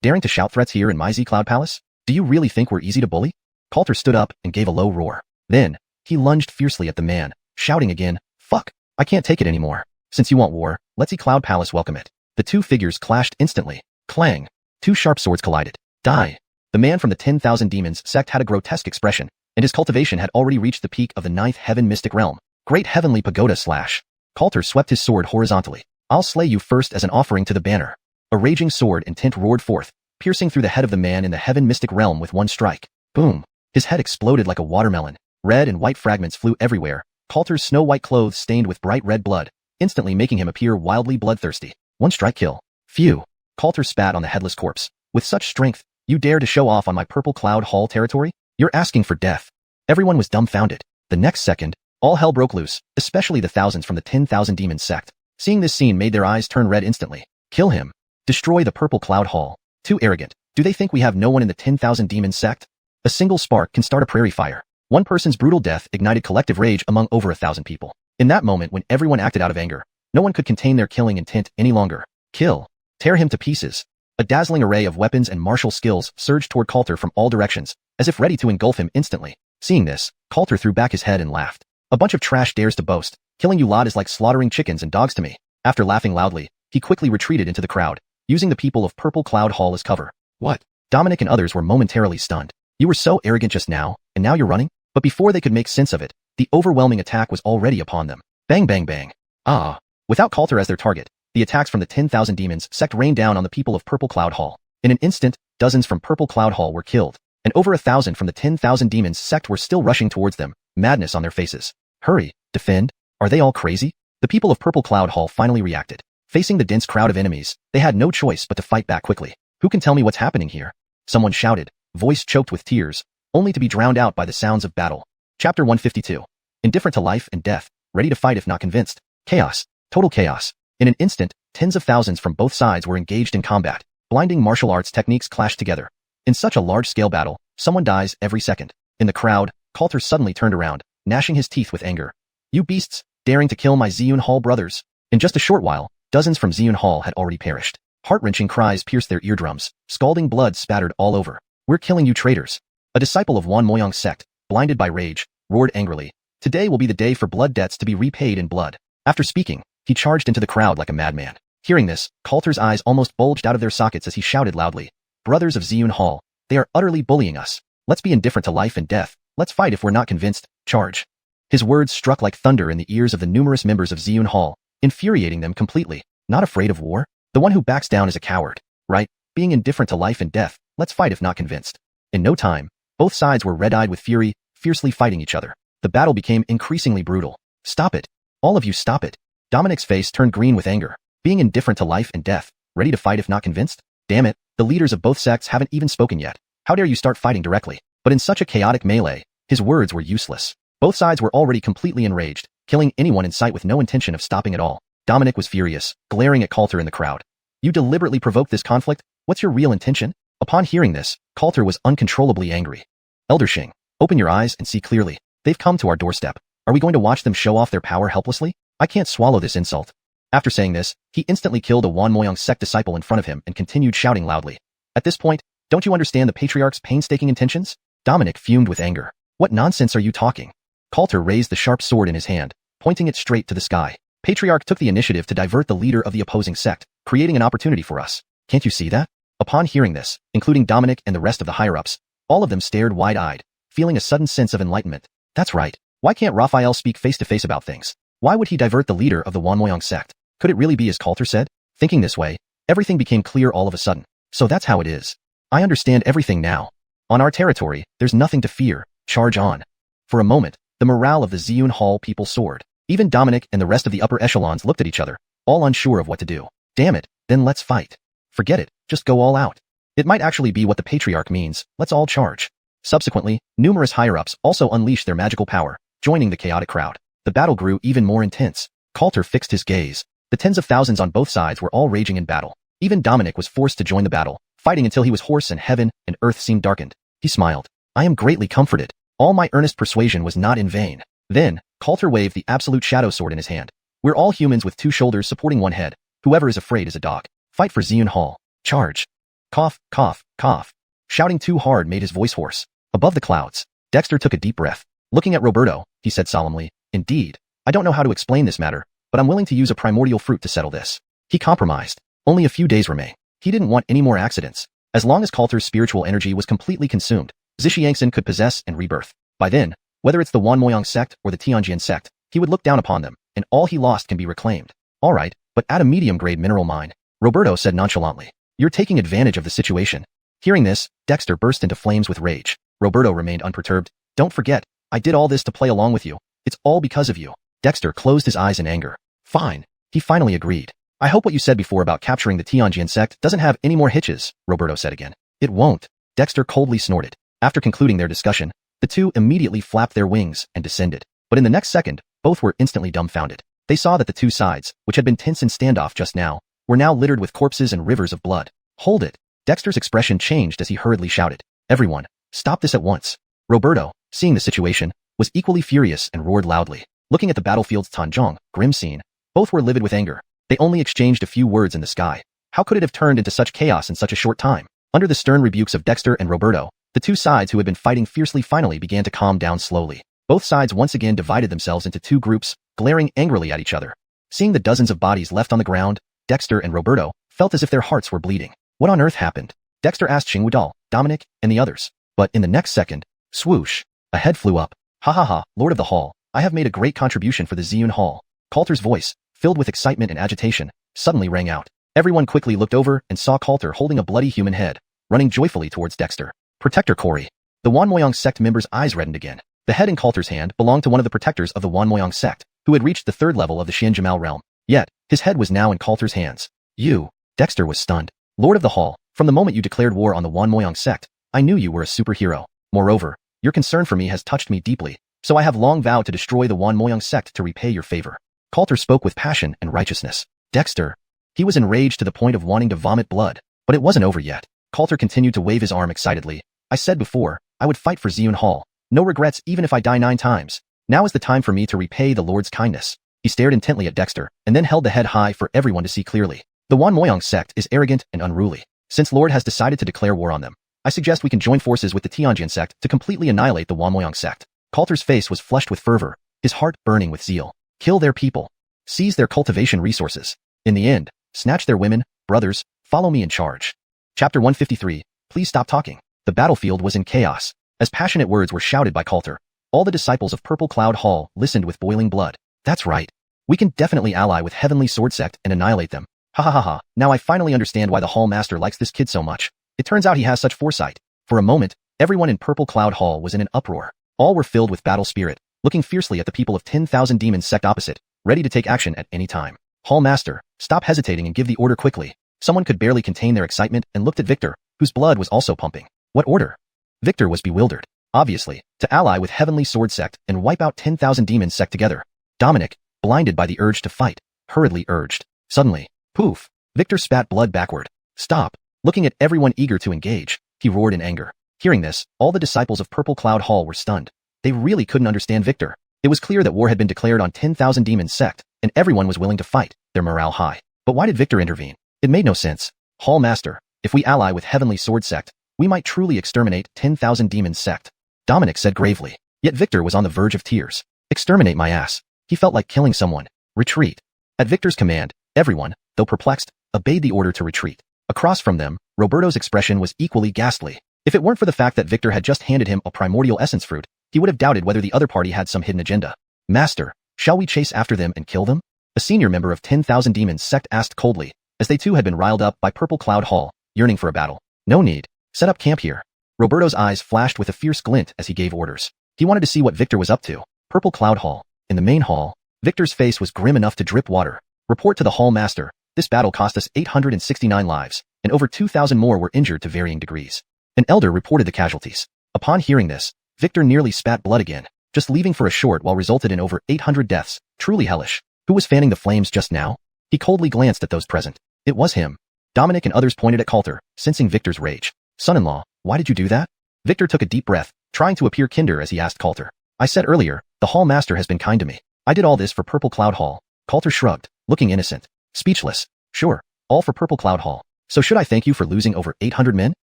Daring to shout threats here in my Z Cloud Palace? Do you really think we're easy to bully? Coulter stood up and gave a low roar. Then, he lunged fiercely at the man, shouting again, fuck, I can't take it anymore. Since you want war, let's Z Cloud Palace welcome it. The two figures clashed instantly. Clang. Two sharp swords collided. Die. The man from the 10,000 demons sect had a grotesque expression, and his cultivation had already reached the peak of the 9th heaven mystic realm. Great heavenly pagoda slash. Coulter swept his sword horizontally. I'll slay you first as an offering to the banner. A raging sword intent roared forth, piercing through the head of the man in the heaven mystic realm with one strike. Boom. His head exploded like a watermelon. Red and white fragments flew everywhere. Coulter's snow-white clothes stained with bright red blood, instantly making him appear wildly bloodthirsty. One strike kill. Phew. Coulter spat on the headless corpse. With such strength, you dare to show off on my purple cloud hall territory? You're asking for death. Everyone was dumbfounded. The next second, all hell broke loose, especially the thousands from the 10,000 demon sect. Seeing this scene made their eyes turn red instantly. Kill him. Destroy the purple cloud hall. Too arrogant. Do they think we have no one in the 10,000 demon sect? A single spark can start a prairie fire. One person's brutal death ignited collective rage among over 1,000 people. In that moment when everyone acted out of anger, no one could contain their killing intent any longer. Kill. Tear him to pieces. A dazzling array of weapons and martial skills surged toward Coulter from all directions, as if ready to engulf him instantly. Seeing this, Coulter threw back his head and laughed. A bunch of trash dares to boast. Killing you lot is like slaughtering chickens and dogs to me. After laughing loudly, he quickly retreated into the crowd, using the people of Purple Cloud Hall as cover. What? Dominic and others were momentarily stunned. You were so arrogant just now, and now you're running? But before they could make sense of it, the overwhelming attack was already upon them. Bang bang bang. Ah. Without Coulter as their target, the attacks from the 10,000 demons sect rained down on the people of Purple Cloud Hall. In an instant, dozens from Purple Cloud Hall were killed, and over 1,000 from the 10,000 demons sect were still rushing towards them, madness on their faces. Hurry, defend. Are they all crazy? The people of Purple Cloud Hall finally reacted. Facing the dense crowd of enemies, they had no choice but to fight back quickly. Who can tell me what's happening here? Someone shouted, voice choked with tears, only to be drowned out by the sounds of battle. Chapter 152. Indifferent to life and death, ready to fight if not convinced. Chaos. Total chaos. In an instant, tens of thousands from both sides were engaged in combat. Blinding martial arts techniques clashed together. In such a large-scale battle, someone dies every second. In the crowd, Coulter suddenly turned around, gnashing his teeth with anger. You beasts, daring to kill my xiuxian Hall brothers. In just a short while, dozens from xiuxian Hall had already perished. Heart-wrenching cries pierced their eardrums, scalding blood spattered all over. We're killing you traitors. A disciple of Wan Moyang sect, blinded by rage, roared angrily. Today will be the day for blood debts to be repaid in blood. After speaking, he charged into the crowd like a madman. Hearing this, Coulter's eyes almost bulged out of their sockets as he shouted loudly. Brothers of xiuxian Hall, they are utterly bullying us. Let's be indifferent to life and death. Let's fight if we're not convinced. Charge. His words struck like thunder in the ears of the numerous members of xiuxian Hall, infuriating them completely. Not afraid of war? The one who backs down is a coward, right? Being indifferent to life and death, let's fight if not convinced. In no time, both sides were red-eyed with fury, fiercely fighting each other. The battle became increasingly brutal. Stop it. All of you stop it. Dominic's face turned green with anger. Being indifferent to life and death, ready to fight if not convinced? Damn it, the leaders of both sects haven't even spoken yet. How dare you start fighting directly? But in such a chaotic melee, his words were useless. Both sides were already completely enraged, killing anyone in sight with no intention of stopping at all. Dominic was furious, glaring at Coulter in the crowd. You deliberately provoked this conflict? What's your real intention? Upon hearing this, Coulter was uncontrollably angry. Elder Shing, open your eyes and see clearly. They've come to our doorstep. Are we going to watch them show off their power helplessly? I can't swallow this insult. After saying this, he instantly killed a Wan Moyang sect disciple in front of him and continued shouting loudly. At this point, don't you understand the patriarch's painstaking intentions? Dominic fumed with anger. What nonsense are you talking? Coulter raised the sharp sword in his hand, pointing it straight to the sky. Patriarch took the initiative to divert the leader of the opposing sect, creating an opportunity for us. Can't you see that? Upon hearing this, including Dominic and the rest of the higher-ups, all of them stared wide-eyed, feeling a sudden sense of enlightenment. That's right. Why can't Raphael speak face-to-face about things? Why would he divert the leader of the Wan Moyang sect? Could it really be as Coulter said? Thinking this way, everything became clear all of a sudden. So that's how it is. I understand everything now. On our territory, there's nothing to fear. Charge on. For a moment, the morale of the xiuxian Hall people soared. Even Dominic and the rest of the upper echelons looked at each other, all unsure of what to do. Damn it, then let's fight. Forget it, just go all out. It might actually be what the Patriarch means, let's all charge. Subsequently, numerous higher-ups also unleashed their magical power, joining the chaotic crowd. The battle grew even more intense. Coulter fixed his gaze. The tens of thousands on both sides were all raging in battle. Even Dominic was forced to join the battle, fighting until he was hoarse and heaven and earth seemed darkened. He smiled. I am greatly comforted. All my earnest persuasion was not in vain. Then, Coulter waved the absolute shadow sword in his hand. We're all humans with two shoulders supporting one head. Whoever is afraid is a dog. Fight for xiuxian Hall. Charge. Cough, cough, cough. Shouting too hard made his voice hoarse. Above the clouds, Dexter took a deep breath. Looking at Roberto, he said solemnly, Indeed, I don't know how to explain this matter, but I'm willing to use a primordial fruit to settle this. He compromised. Only a few days remain. He didn't want any more accidents. As long as Coulter's spiritual energy was completely consumed, Xiuxian could possess and rebirth. By then, whether it's the Wan Moyang sect or the Tianjian sect, he would look down upon them, and all he lost can be reclaimed. All right, but at a medium-grade mineral mine, Roberto said nonchalantly. You're taking advantage of the situation. Hearing this, Dexter burst into flames with rage. Roberto remained unperturbed. Don't forget, I did all this to play along with you. It's all because of you. Dexter closed his eyes in anger. Fine. He finally agreed. I hope what you said before about capturing the Tianjian sect doesn't have any more hitches, Roberto said again. It won't. Dexter coldly snorted. After concluding their discussion, the two immediately flapped their wings and descended. But in the next second, both were instantly dumbfounded. They saw that the two sides, which had been tense in standoff just now, were now littered with corpses and rivers of blood. Hold it! Dexter's expression changed as he hurriedly shouted. Everyone, stop this at once. Roberto, seeing the situation, was equally furious and roared loudly. Looking at the battlefield's Tanjong, grim scene, both were livid with anger. They only exchanged a few words in the sky. How could it have turned into such chaos in such a short time? Under the stern rebukes of Dexter and Roberto, the two sides who had been fighting fiercely finally began to calm down slowly. Both sides once again divided themselves into two groups, glaring angrily at each other. Seeing the dozens of bodies left on the ground, Dexter and Roberto felt as if their hearts were bleeding. What on earth happened? Dexter asked Xingwudao, Dominic, and the others. But in the next second, swoosh, a head flew up. Ha ha ha, Lord of the Hall, I have made a great contribution for the Xiuxian Hall. Coulter's voice, filled with excitement and agitation, suddenly rang out. Everyone quickly looked over and saw Coulter holding a bloody human head, running joyfully towards Dexter. Protector Cory. The Wanmoyang sect member's eyes reddened again. The head in Coulter's hand belonged to one of the protectors of the Wanmoyang sect, who had reached the third level of the Xianjimal realm. Yet, his head was now in Coulter's hands. You. Dexter was stunned. Lord of the Hall, from the moment you declared war on the Wanmoyang sect, I knew you were a superhero. Moreover, your concern for me has touched me deeply, so I have long vowed to destroy the Wanmoyang sect to repay your favor. Coulter spoke with passion and righteousness. Dexter. He was enraged to the point of wanting to vomit blood, but it wasn't over yet. Coulter continued to wave his arm excitedly. I said before, I would fight for Xiuxian Hall. No regrets even if I die 9 times. Now is the time for me to repay the Lord's kindness. He stared intently at Dexter, and then held the head high for everyone to see clearly. The Wanmoyang sect is arrogant and unruly. Since Lord has decided to declare war on them, I suggest we can join forces with the Tianjin sect to completely annihilate the Wanmoyang sect. Coulter's face was flushed with fervor, his heart burning with zeal. Kill their people. Seize their cultivation resources. In the end, snatch their women, brothers, follow me in charge. Chapter 153, Please stop talking. The battlefield was in chaos. As passionate words were shouted by Coulter, all the disciples of Purple Cloud Hall listened with boiling blood. That's right. We can definitely ally with Heavenly Sword Sect and annihilate them. Ha ha ha ha, now I finally understand why the Hall Master likes this kid so much. It turns out he has such foresight. For a moment, everyone in Purple Cloud Hall was in an uproar. All were filled with battle spirit, looking fiercely at the people of 10,000 Demons sect opposite, ready to take action at any time. Hall Master, stop hesitating and give the order quickly. Someone could barely contain their excitement and looked at Victor, whose blood was also pumping. What order? Victor was bewildered. Obviously, to ally with Heavenly Sword Sect and wipe out 10,000 Demons sect together. Dominic, blinded by the urge to fight, hurriedly urged. Suddenly, poof, Victor spat blood backward. Stop. Looking at everyone eager to engage, he roared in anger. Hearing this, all the disciples of Purple Cloud Hall were stunned. They really couldn't understand Victor. It was clear that war had been declared on 10,000 Demons sect, and everyone was willing to fight, their morale high. But why did Victor intervene? It made no sense. Hall Master, if we ally with Heavenly Sword Sect, we might truly exterminate 10,000 Demons sect. Dominic said gravely. Yet Victor was on the verge of tears. Exterminate my ass. He felt like killing someone. Retreat. At Victor's command, everyone, though perplexed, obeyed the order to retreat. Across from them, Roberto's expression was equally ghastly. If it weren't for the fact that Victor had just handed him a primordial essence fruit, he would have doubted whether the other party had some hidden agenda. Master, shall we chase after them and kill them? A senior member of 10,000 Demons sect asked coldly, as they too had been riled up by Purple Cloud Hall, yearning for a battle. No need. Set up camp here. Roberto's eyes flashed with a fierce glint as he gave orders. He wanted to see what Victor was up to. Purple Cloud Hall. In the main hall, Victor's face was grim enough to drip water. Report to the Hall Master. This battle cost us 869 lives, and over 2,000 more were injured to varying degrees. An elder reported the casualties. Upon hearing this, Victor nearly spat blood again. Just leaving for a short while resulted in over 800 deaths. Truly hellish. Who was fanning the flames just now? He coldly glanced at those present. It was him. Dominic and others pointed at Coulter, sensing Victor's rage. Son-in-law, why did you do that? Victor took a deep breath, trying to appear kinder as he asked Coulter. I said earlier, the Hall Master has been kind to me. I did all this for Purple Cloud Hall. Coulter shrugged, looking innocent. Speechless. Sure, all for Purple Cloud Hall. So should I thank you for losing over 800 men?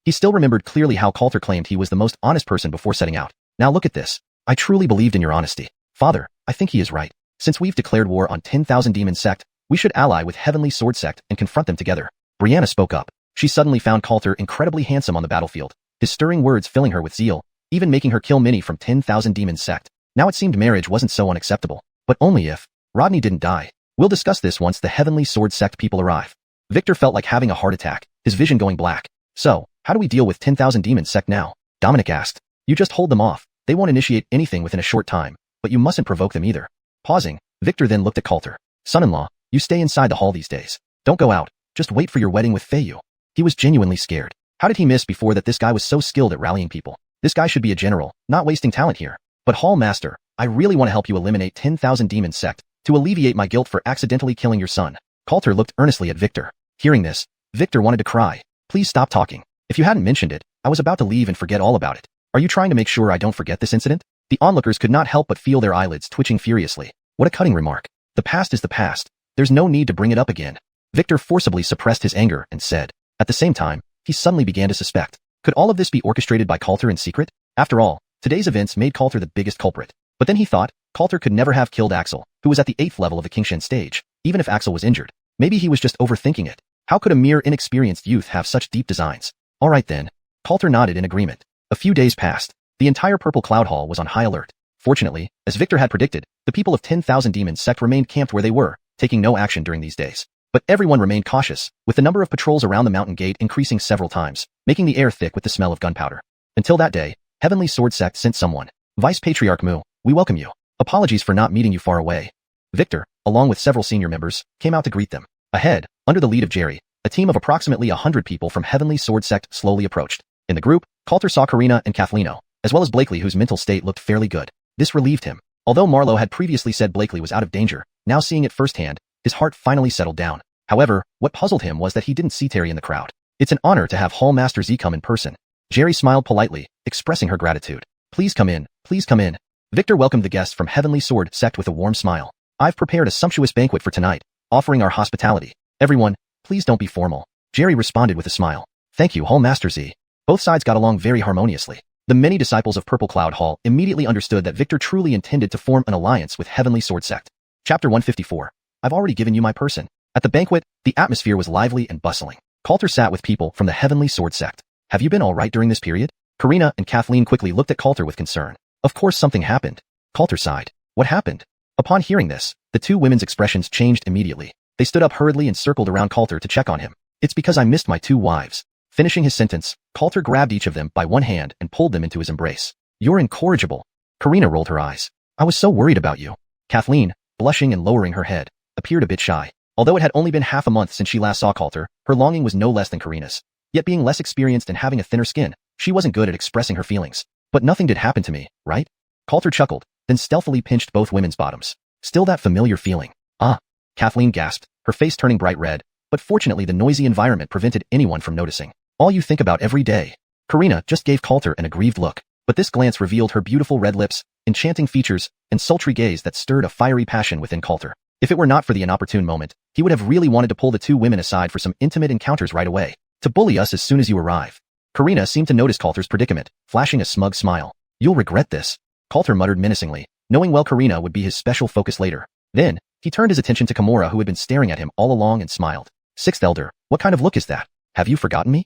He still remembered clearly how Coulter claimed he was the most honest person before setting out. Now look at this. I truly believed in your honesty. Father, I think he is right. Since we've declared war on 10,000 Demon sect, we should ally with Heavenly Sword Sect and confront them together. Brianna spoke up. She suddenly found Coulter incredibly handsome on the battlefield, his stirring words filling her with zeal, even making her kill many from 10,000 Demon sect. Now it seemed marriage wasn't so unacceptable. But only if Rodney didn't die. We'll discuss this once the Heavenly Sword Sect people arrive. Victor felt like having a heart attack, his vision going black. So, how do we deal with 10,000 Demon sect now? Dominic asked. You just hold them off. They won't initiate anything within a short time, but you mustn't provoke them either. Pausing, Victor then looked at Coulter. Son-in-law, you stay inside the hall these days. Don't go out. Just wait for your wedding with Feiyu. He was genuinely scared. How did he miss before that this guy was so skilled at rallying people? This guy should be a general, not wasting talent here. But Hall Master, I really want to help you eliminate 10,000 demon sect to alleviate my guilt for accidentally killing your son. Coulter looked earnestly at Victor. Hearing this, Victor wanted to cry. Please stop talking. If you hadn't mentioned it, I was about to leave and forget all about it. Are you trying to make sure I don't forget this incident? The onlookers could not help but feel their eyelids twitching furiously. What a cutting remark. The past is the past. There's no need to bring it up again. Victor forcibly suppressed his anger and said. At the same time, he suddenly began to suspect. Could all of this be orchestrated by Coulter in secret? After all, today's events made Coulter the biggest culprit. But then he thought, Coulter could never have killed Axel, who was at the 8th level of the xiuxian stage, even if Axel was injured. Maybe he was just overthinking it. How could a mere inexperienced youth have such deep designs? Alright then. Coulter nodded in agreement. A few days passed. The entire Purple Cloud Hall was on high alert. Fortunately, as Victor had predicted, the people of 10,000 Demon Sect remained camped where they were, taking no action during these days. But everyone remained cautious, with the number of patrols around the mountain gate increasing several times, making the air thick with the smell of gunpowder. Until that day, Heavenly Sword Sect sent someone. Vice Patriarch Mu, we welcome you. Apologies for not meeting you far away. Victor, along with several senior members, came out to greet them. Ahead, under the lead of Jerry, a team of approximately 100 people from Heavenly Sword Sect slowly approached. In the group, Coulter saw Karina and Kathleno, as well as Blakely, whose mental state looked fairly good. This relieved him. Although Marlowe had previously said Blakely was out of danger, now seeing it firsthand, his heart finally settled down. However, what puzzled him was that he didn't see Terry in the crowd. It's an honor to have Hall Master Z come in person. Jerry smiled politely, expressing her gratitude. Please come in, please come in. Victor welcomed the guests from Heavenly Sword Sect with a warm smile. I've prepared a sumptuous banquet for tonight, offering our hospitality. Everyone, please don't be formal. Jerry responded with a smile. Thank you, Hall Master Z. Both sides got along very harmoniously. The many disciples of Purple Cloud Hall immediately understood that Victor truly intended to form an alliance with Heavenly Sword Sect. Chapter 154. I've already given you my person. At the banquet, the atmosphere was lively and bustling. Coulter sat with people from the Heavenly Sword Sect. Have you been all right during this period? Karina and Kathleen quickly looked at Coulter with concern. Of course something happened. Coulter sighed. What happened? Upon hearing this, the two women's expressions changed immediately. They stood up hurriedly and circled around Coulter to check on him. It's because I missed my two wives. Finishing his sentence, Coulter grabbed each of them by one hand and pulled them into his embrace. You're incorrigible. Karina rolled her eyes. I was so worried about you. Kathleen, blushing and lowering her head, appeared a bit shy. Although it had only been half a month since she last saw Coulter, her longing was no less than Karina's. Yet being less experienced and having a thinner skin, she wasn't good at expressing her feelings. But nothing did happen to me, right? Coulter chuckled, then stealthily pinched both women's bottoms. Still that familiar feeling. Ah. Kathleen gasped, her face turning bright red, but fortunately the noisy environment prevented anyone from noticing. All you think about every day. Karina just gave Coulter an aggrieved look, but this glance revealed her beautiful red lips, enchanting features, and sultry gaze that stirred a fiery passion within Coulter. If it were not for the inopportune moment, he would have really wanted to pull the two women aside for some intimate encounters right away. To bully us as soon as you arrive. Karina seemed to notice Coulter's predicament, flashing a smug smile. You'll regret this. Coulter muttered menacingly, knowing well Karina would be his special focus later. Then, he turned his attention to Kimura, who had been staring at him all along, and smiled. Sixth Elder, what kind of look is that? Have you forgotten me?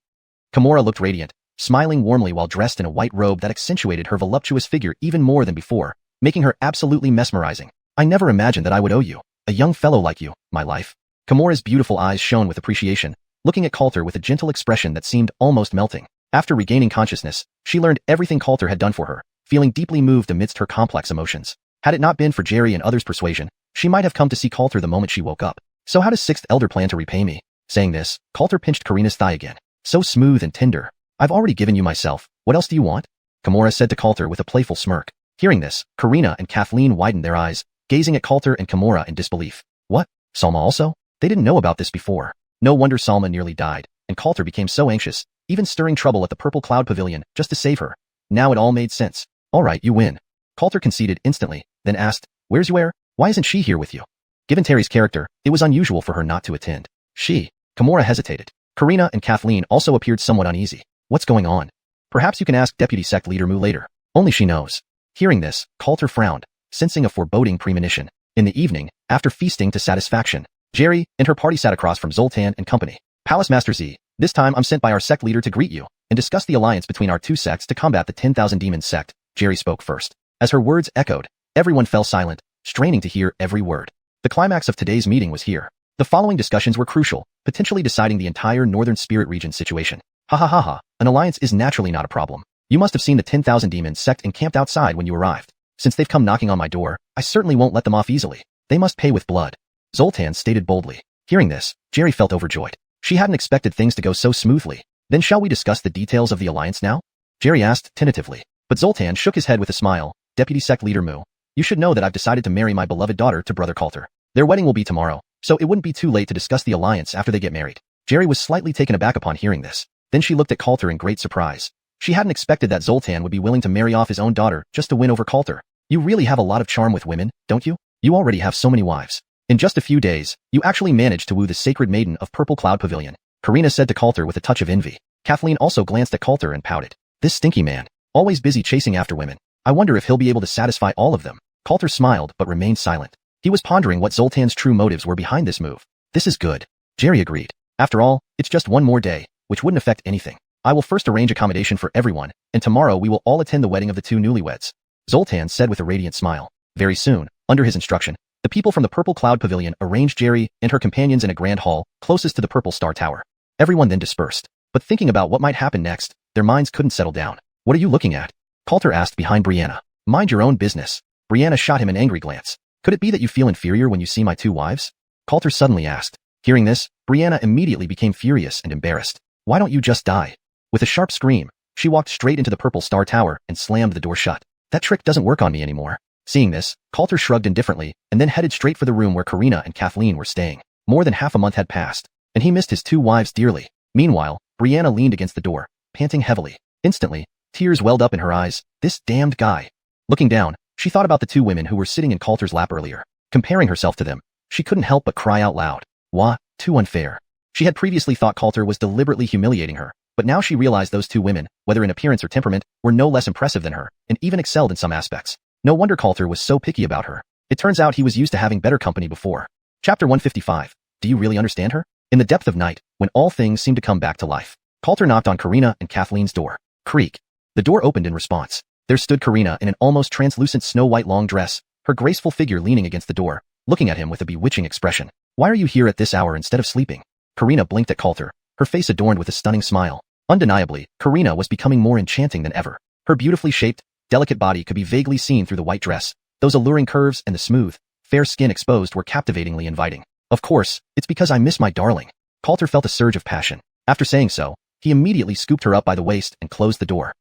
Kimura looked radiant, smiling warmly while dressed in a white robe that accentuated her voluptuous figure even more than before, making her absolutely mesmerizing. I never imagined that I would owe you, a young fellow like you, my life. Kimura's beautiful eyes shone with appreciation, looking at Coulter with a gentle expression that seemed almost melting. After regaining consciousness, she learned everything Coulter had done for her, feeling deeply moved amidst her complex emotions. Had it not been for Jerry and others' persuasion, she might have come to see Coulter the moment she woke up. So how does Sixth Elder plan to repay me? Saying this, Coulter pinched Karina's thigh again. So smooth and tender. I've already given you myself. What else do you want? Kimura said to Coulter with a playful smirk. Hearing this, Karina and Kathleen widened their eyes, gazing at Coulter and Kimura in disbelief. What? Salma also? They didn't know about this before. No wonder Salma nearly died, and Coulter became so anxious, even stirring trouble at the Purple Cloud Pavilion, just to save her. Now it all made sense. Alright, you win. Coulter conceded instantly, then asked, Where's Yue? Why isn't she here with you? Given Terry's character, it was unusual for her not to attend. Kimura hesitated. Karina and Kathleen also appeared somewhat uneasy. What's going on? Perhaps you can ask Deputy Sect Leader Mu later. Only she knows. Hearing this, Coulter frowned, sensing a foreboding premonition. In the evening, after feasting to satisfaction, Jerry and her party sat across from Zoltan and company. Palace Master Z, this time I'm sent by our sect leader to greet you and discuss the alliance between our two sects to combat the 10,000 Demon Sect. Jerry spoke first. As her words echoed, everyone fell silent, straining to hear every word. The climax of today's meeting was here. The following discussions were crucial, potentially deciding the entire Northern Spirit region situation. Ha ha ha ha, an alliance is naturally not a problem. You must have seen the 10,000 Demon Sect encamped outside when you arrived. Since they've come knocking on my door, I certainly won't let them off easily. They must pay with blood. Zoltan stated boldly. Hearing this, Jerry felt overjoyed. She hadn't expected things to go so smoothly. Then shall we discuss the details of the alliance now? Jerry asked tentatively. But Zoltan shook his head with a smile. Deputy Sect Leader Mu, you should know that I've decided to marry my beloved daughter to Brother Coulter. Their wedding will be tomorrow, so it wouldn't be too late to discuss the alliance after they get married. Jerry was slightly taken aback upon hearing this. Then she looked at Coulter in great surprise. She hadn't expected that Zoltan would be willing to marry off his own daughter just to win over Coulter. You really have a lot of charm with women, don't you? You already have so many wives. In just a few days, you actually managed to woo the sacred maiden of Purple Cloud Pavilion, Karina said to Coulter with a touch of envy. Kathleen also glanced at Coulter and pouted. This stinky man, always busy chasing after women. I wonder if he'll be able to satisfy all of them. Coulter smiled but remained silent. He was pondering what Zoltan's true motives were behind this move. This is good. Jerry agreed. After all, it's just one more day, which wouldn't affect anything. I will first arrange accommodation for everyone, and tomorrow we will all attend the wedding of the two newlyweds, Zoltan said with a radiant smile. Very soon, under his instruction, the people from the Purple Cloud Pavilion arranged Jerry and her companions in a grand hall closest to the Purple Star Tower. Everyone then dispersed. But thinking about what might happen next, their minds couldn't settle down. What are you looking at? Coulter asked behind Brianna. Mind your own business. Brianna shot him an angry glance. Could it be that you feel inferior when you see my two wives? Coulter suddenly asked. Hearing this, Brianna immediately became furious and embarrassed. Why don't you just die? With a sharp scream, she walked straight into the Purple Star Tower and slammed the door shut. That trick doesn't work on me anymore. Seeing this, Coulter shrugged indifferently and then headed straight for the room where Karina and Kathleen were staying. More than half a month had passed, and he missed his two wives dearly. Meanwhile, Brianna leaned against the door, panting heavily. Instantly, tears welled up in her eyes. This damned guy. Looking down, she thought about the two women who were sitting in Coulter's lap earlier. Comparing herself to them, she couldn't help but cry out loud. Wah, too unfair. She had previously thought Coulter was deliberately humiliating her, but now she realized those two women, whether in appearance or temperament, were no less impressive than her, and even excelled in some aspects. No wonder Coulter was so picky about her. It turns out he was used to having better company before. Chapter 155. Do you really understand her? In the depth of night, when all things seemed to come back to life, Coulter knocked on Karina and Kathleen's door. Creak. The door opened in response. There stood Karina in an almost translucent snow-white long dress, her graceful figure leaning against the door, looking at him with a bewitching expression. Why are you here at this hour instead of sleeping? Karina blinked at Coulter, her face adorned with a stunning smile. Undeniably, Karina was becoming more enchanting than ever. Her beautifully shaped, delicate body could be vaguely seen through the white dress. Those alluring curves and the smooth, fair skin exposed were captivatingly inviting. Of course, it's because I miss my darling. Coulter felt a surge of passion. After saying so, he immediately scooped her up by the waist and closed the door.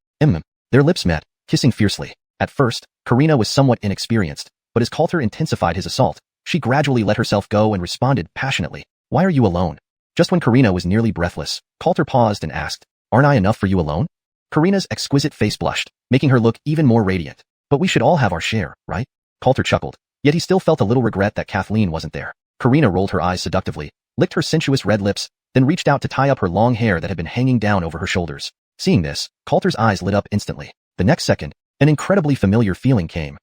Their lips met, kissing fiercely. At first, Karina was somewhat inexperienced, but as Coulter intensified his assault, she gradually let herself go and responded passionately. Why are you alone? Just when Karina was nearly breathless, Coulter paused and asked, Aren't I enough for you alone? Karina's exquisite face blushed, making her look even more radiant. But we should all have our share, right? Coulter chuckled, yet he still felt a little regret that Kathleen wasn't there. Karina rolled her eyes seductively, licked her sensuous red lips, then reached out to tie up her long hair that had been hanging down over her shoulders. Seeing this, Coulter's eyes lit up instantly. The next second, an incredibly familiar feeling came.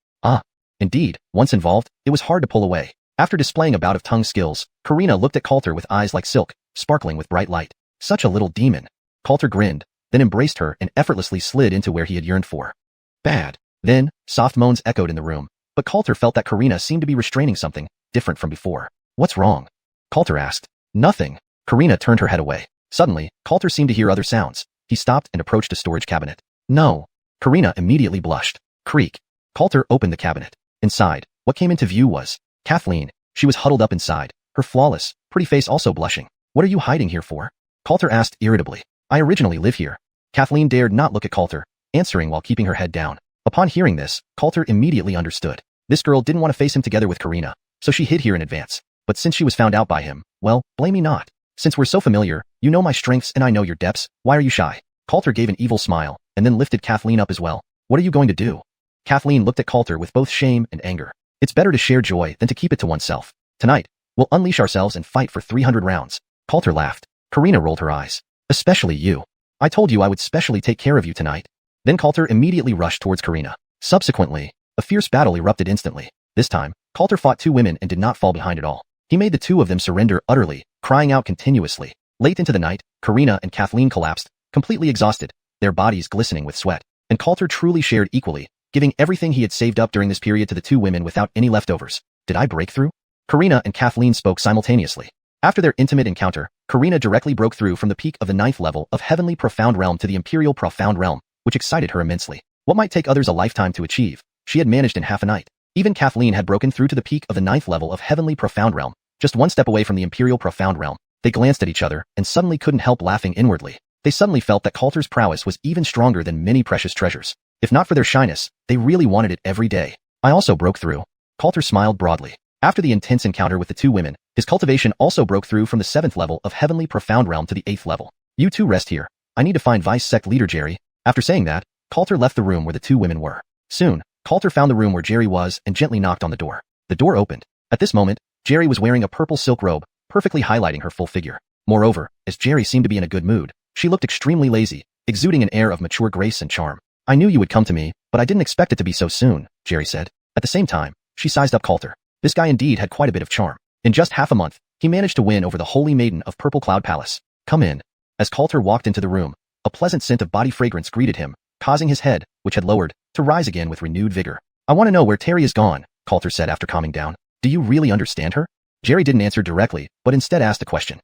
Indeed, once involved, it was hard to pull away. After displaying a bout of tongue skills, Karina looked at Coulter with eyes like silk, sparkling with bright light. Such a little demon. Coulter grinned, then embraced her and effortlessly slid into where he had yearned for. Bad. Then, soft moans echoed in the room, but Coulter felt that Karina seemed to be restraining something, different from before. What's wrong? Coulter asked. Nothing. Karina turned her head away. Suddenly, Coulter seemed to hear other sounds. He stopped and approached a storage cabinet. No. Karina immediately blushed. Creak. Coulter opened the cabinet. Inside, what came into view was Kathleen. She was huddled up inside, her flawless, pretty face also blushing. What are you hiding here for? Coulter asked irritably. I originally live here. Kathleen dared not look at Coulter, answering while keeping her head down. Upon hearing this, Coulter immediately understood. This girl didn't want to face him together with Karina, so she hid here in advance. But since she was found out by him, well, blame me not. Since we're so familiar, you know my strengths and I know your depths, why are you shy? Coulter gave an evil smile, and then lifted Kathleen up as well. What are you going to do? Kathleen looked at Coulter with both shame and anger. It's better to share joy than to keep it to oneself. Tonight, we'll unleash ourselves and fight for 300 rounds. Coulter laughed. Karina rolled her eyes. Especially you. I told you I would specially take care of you tonight. Then Coulter immediately rushed towards Karina. Subsequently, a fierce battle erupted instantly. This time, Coulter fought two women and did not fall behind at all. He made the two of them surrender utterly, crying out continuously. Late into the night, Karina and Kathleen collapsed, completely exhausted, their bodies glistening with sweat. And Coulter truly shared equally, giving everything he had saved up during this period to the two women without any leftovers. Did I break through? Karina and Kathleen spoke simultaneously. After their intimate encounter, Karina directly broke through from the peak of the 9th level of Heavenly Profound Realm to the Imperial Profound Realm, which excited her immensely. What might take others a lifetime to achieve, she had managed in half a night. Even Kathleen had broken through to the peak of the 9th level of Heavenly Profound Realm, just one step away from the Imperial Profound Realm. They glanced at each other and suddenly couldn't help laughing inwardly. They suddenly felt that Coulter's prowess was even stronger than many precious treasures. If not for their shyness, they really wanted it every day. I also broke through. Coulter smiled broadly. After the intense encounter with the two women, his cultivation also broke through from the 7th level of Heavenly Profound Realm to the 8th level. You two rest here. I need to find Vice Sect Leader Jerry. After saying that, Coulter left the room where the two women were. Soon, Coulter found the room where Jerry was and gently knocked on the door. The door opened. At this moment, Jerry was wearing a purple silk robe, perfectly highlighting her full figure. Moreover, as Jerry seemed to be in a good mood, she looked extremely lazy, exuding an air of mature grace and charm. I knew you would come to me, but I didn't expect it to be so soon, Jerry said. At the same time, she sized up Coulter. This guy indeed had quite a bit of charm. In just half a month, he managed to win over the Holy Maiden of Purple Cloud Palace. Come in. As Coulter walked into the room, a pleasant scent of body fragrance greeted him, causing his head, which had lowered, to rise again with renewed vigor. I want to know where Terry is gone, Coulter said after calming down. Do you really understand her? Jerry didn't answer directly, but instead asked a question.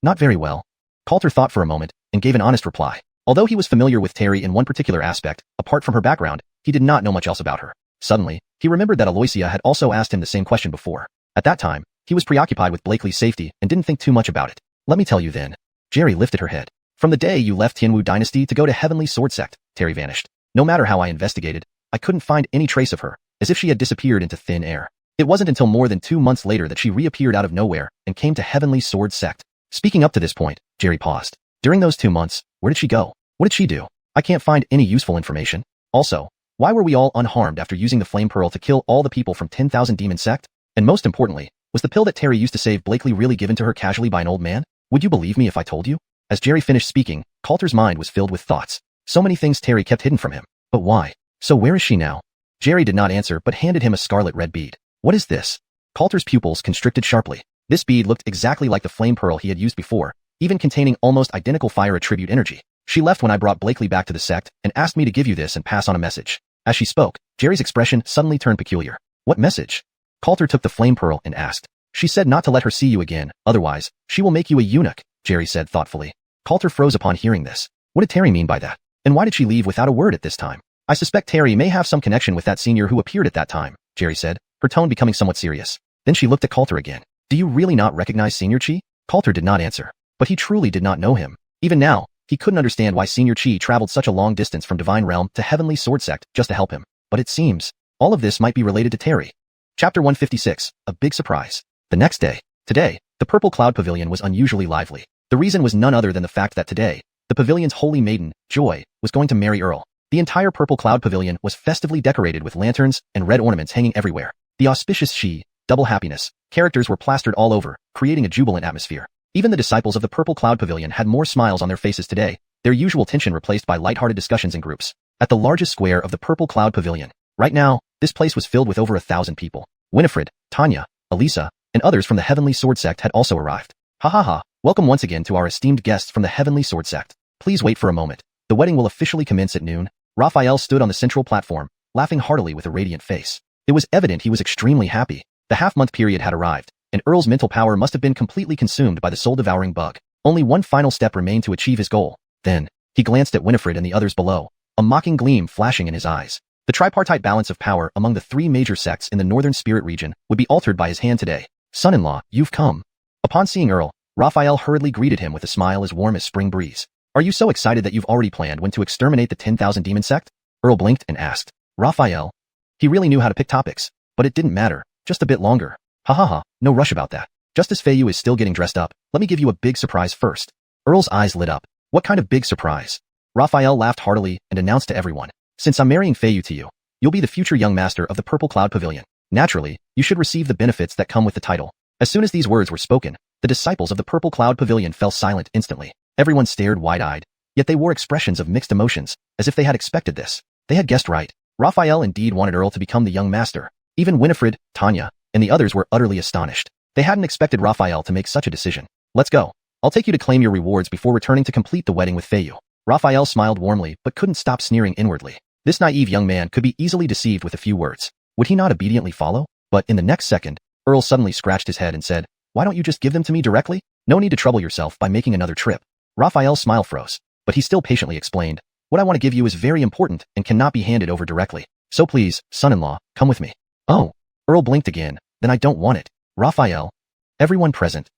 Not very well. Coulter thought for a moment, and gave an honest reply. Although he was familiar with Terry in one particular aspect, apart from her background, he did not know much else about her. Suddenly, he remembered that Aloysia had also asked him the same question before. At that time, he was preoccupied with Blakely's safety and didn't think too much about it. Let me tell you then. Jerry lifted her head. From the day you left Tianwu Dynasty to go to Heavenly Sword Sect, Terry vanished. No matter how I investigated, I couldn't find any trace of her, as if she had disappeared into thin air. It wasn't until more than 2 months later that she reappeared out of nowhere and came to Heavenly Sword Sect. Speaking up to this point, Jerry paused. During those 2 months, where did she go? What did she do? I can't find any useful information. Also, why were we all unharmed after using the Flame Pearl to kill all the people from 10,000 Demon Sect? And most importantly, was the pill that Terry used to save Blakely really given to her casually by an old man? Would you believe me if I told you? As Jerry finished speaking, Coulter's mind was filled with thoughts. So many things Terry kept hidden from him. But why? So where is she now? Jerry did not answer but handed him a scarlet red bead. What is this? Coulter's pupils constricted sharply. This bead looked exactly like the Flame Pearl he had used before, even containing almost identical fire attribute energy. She left when I brought Blakely back to the sect and asked me to give you this and pass on a message. As she spoke, Jerry's expression suddenly turned peculiar. What message? Coulter took the Flame Pearl and asked. She said not to let her see you again, otherwise, she will make you a eunuch, Jerry said thoughtfully. Coulter froze upon hearing this. What did Terry mean by that? And why did she leave without a word at this time? I suspect Terry may have some connection with that senior who appeared at that time, Jerry said, her tone becoming somewhat serious. Then she looked at Coulter again. Do you really not recognize Senior Chi? Coulter did not answer. But he truly did not know him. Even now, he couldn't understand why Senior Chi traveled such a long distance from Divine Realm to Heavenly Sword Sect just to help him. But it seems, all of this might be related to Terry. Chapter 156, A Big Surprise. The next day. Today, the Purple Cloud Pavilion was unusually lively. The reason was none other than the fact that today, the pavilion's holy maiden, Joy, was going to marry Earl. The entire Purple Cloud Pavilion was festively decorated with lanterns and red ornaments hanging everywhere. The auspicious double happiness, characters were plastered all over, creating a jubilant atmosphere. Even the disciples of the Purple Cloud Pavilion had more smiles on their faces today, their usual tension replaced by lighthearted discussions in groups. At the largest square of the Purple Cloud Pavilion. Right now, this place was filled with over 1,000 people. Winifred, Tanya, Elisa, and others from the Heavenly Sword Sect had also arrived. Ha ha ha, welcome once again to our esteemed guests from the Heavenly Sword Sect. Please wait for a moment. The wedding will officially commence at noon. Raphael stood on the central platform, laughing heartily with a radiant face. It was evident he was extremely happy. The half-month period had arrived, and Earl's mental power must have been completely consumed by the soul-devouring bug. Only one final step remained to achieve his goal. Then, he glanced at Winifred and the others below, a mocking gleam flashing in his eyes. The tripartite balance of power among the 3 major sects in the Northern Spirit region would be altered by his hand today. Son-in-law, you've come. Upon seeing Earl, Raphael hurriedly greeted him with a smile as warm as spring breeze. Are you so excited that you've already planned when to exterminate the 10,000 demon sect? Earl blinked and asked. Raphael. He really knew how to pick topics, but it didn't matter. Just a bit longer. Ha ha ha, no rush about that. Just as Feiyu is still getting dressed up, let me give you a big surprise first. Earl's eyes lit up. What kind of big surprise? Raphael laughed heartily and announced to everyone. Since I'm marrying Feiyu to you, you'll be the future young master of the Purple Cloud Pavilion. Naturally, you should receive the benefits that come with the title. As soon as these words were spoken, the disciples of the Purple Cloud Pavilion fell silent instantly. Everyone stared wide-eyed, yet they wore expressions of mixed emotions, as if they had expected this. They had guessed right. Raphael indeed wanted Earl to become the young master. Even Winifred, Tanya, and the others were utterly astonished. They hadn't expected Raphael to make such a decision. Let's go. I'll take you to claim your rewards before returning to complete the wedding with Feiyu. Raphael smiled warmly but couldn't stop sneering inwardly. This naive young man could be easily deceived with a few words. Would he not obediently follow? But in the next second, Earl suddenly scratched his head and said, why don't you just give them to me directly? No need to trouble yourself by making another trip. Raphael's smile froze, but he still patiently explained, what I want to give you is very important and cannot be handed over directly. So please, son-in-law, come with me. Oh. Earl blinked again, then I don't want it. Raphael. Everyone present.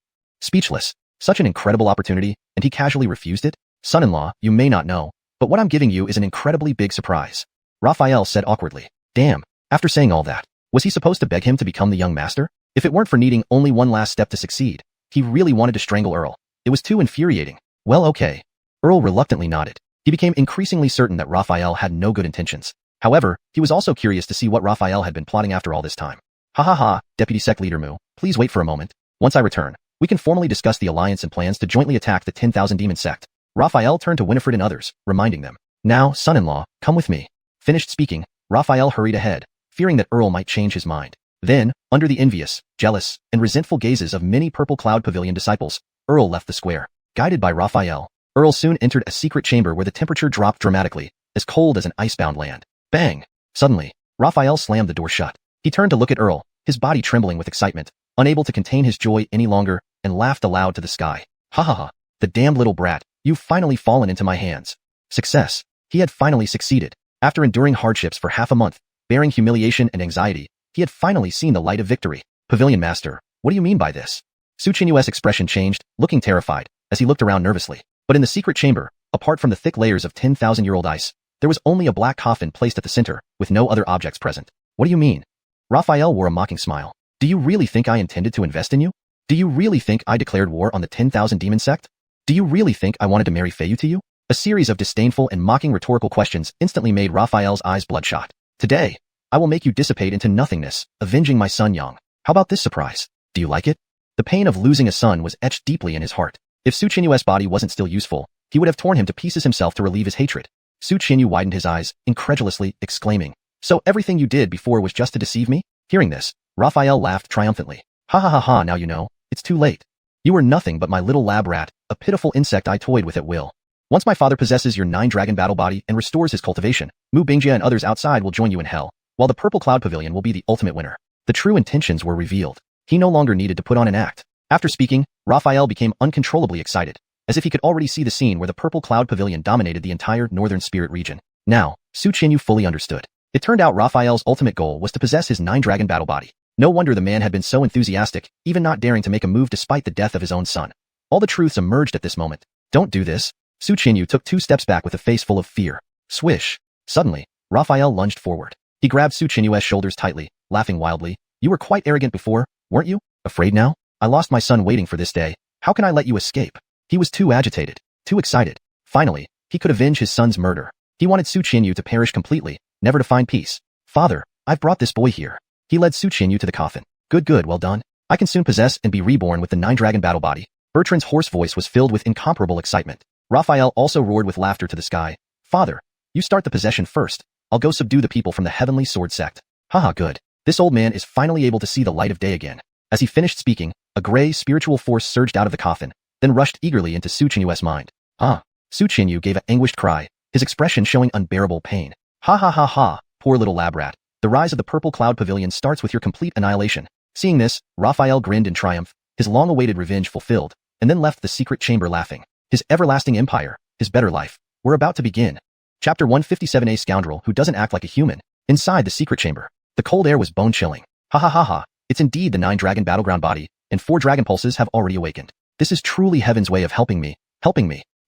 Speechless. Such an incredible opportunity, and he casually refused it? Son-in-law, you may not know, but what I'm giving you is an incredibly big surprise. Raphael said awkwardly. Damn, after saying all that, was he supposed to beg him to become the young master? If it weren't for needing only one last step to succeed, he really wanted to strangle Earl. It was too infuriating. Well, okay. Earl reluctantly nodded. He became increasingly certain that Raphael had no good intentions. However, he was also curious to see what Raphael had been plotting after all this time. Ha ha ha, Deputy Sect Leader Mu, please wait for a moment. Once I return, we can formally discuss the alliance and plans to jointly attack the 10,000 Demon Sect. Raphael turned to Winifred and others, reminding them. Now, son-in-law, come with me. Finished speaking, Raphael hurried ahead, fearing that Earl might change his mind. Then, under the envious, jealous, and resentful gazes of many Purple Cloud Pavilion disciples, Earl left the square. Guided by Raphael, Earl soon entered a secret chamber where the temperature dropped dramatically, as cold as an icebound land. Bang! Suddenly, Raphael slammed the door shut. He turned to look at Earl, his body trembling with excitement, unable to contain his joy any longer, and laughed aloud to the sky. Ha ha ha, the damned little brat, you've finally fallen into my hands. Success. He had finally succeeded. After enduring hardships for half a month, bearing humiliation and anxiety, he had finally seen the light of victory. Pavilion Master, what do you mean by this? Xiuxian's expression changed, looking terrified, as he looked around nervously. But in the secret chamber, apart from the thick layers of 10,000-year-old ice, there was only a black coffin placed at the center, with no other objects present. What do you mean? Raphael wore a mocking smile. Do you really think I intended to invest in you? Do you really think I declared war on the 10,000 Demon Sect? Do you really think I wanted to marry Feiyu to you? A series of disdainful and mocking rhetorical questions instantly made Raphael's eyes bloodshot. Today, I will make you dissipate into nothingness, avenging my son Yang. How about this surprise? Do you like it? The pain of losing a son was etched deeply in his heart. If Xiuxian's body wasn't still useful, he would have torn him to pieces himself to relieve his hatred. Xiuxian widened his eyes, incredulously, exclaiming, So everything you did before was just to deceive me? Hearing this, Raphael laughed triumphantly. Ha ha ha ha, now you know, it's too late. You were nothing but my little lab rat, a pitiful insect I toyed with at will. Once my father possesses your 9-dragon battle body and restores his cultivation, Mu Bingjia and others outside will join you in hell, while the Purple Cloud Pavilion will be the ultimate winner. The true intentions were revealed. He no longer needed to put on an act. After speaking, Raphael became uncontrollably excited, as if he could already see the scene where the Purple Cloud Pavilion dominated the entire Northern Spirit region. Now, Xiuxian fully understood. It turned out Raphael's ultimate goal was to possess his 9-dragon battle body. No wonder the man had been so enthusiastic, even not daring to make a move despite the death of his own son. All the truths emerged at this moment. Don't do this. Xiuxian took 2 steps back with a face full of fear. Swish. Suddenly, Raphael lunged forward. He grabbed Xiuxian's shoulders tightly, laughing wildly. You were quite arrogant before, weren't you? Afraid now? I lost my son waiting for this day. How can I let you escape? He was too agitated, too excited. Finally, he could avenge his son's murder. He wanted Xiuxian to perish completely, never to find peace. Father, I've brought this boy here. He led Xiuxian to the coffin. Good, well done. I can soon possess and be reborn with the 9-dragon battle body. Bertrand's hoarse voice was filled with incomparable excitement. Raphael also roared with laughter to the sky. Father, you start the possession first. I'll go subdue the people from the Heavenly Sword Sect. Haha, good. This old man is finally able to see the light of day again. As he finished speaking, a gray spiritual force surged out of the coffin, then rushed eagerly into Xiuxian's mind. Ah! Xiuxian gave an anguished cry, his expression showing unbearable pain. Ha ha ha ha, poor little lab rat. The rise of the Purple Cloud Pavilion starts with your complete annihilation. Seeing this, Raphael grinned in triumph, his long-awaited revenge fulfilled, and then left the secret chamber laughing. His everlasting empire, his better life, were about to begin. Chapter 157. A scoundrel who doesn't act like a human. Inside the secret chamber, the cold air was bone-chilling. Ha ha ha ha, it's indeed the 9-dragon battleground body, and 4 dragon pulses have already awakened. This is truly heaven's way of helping me.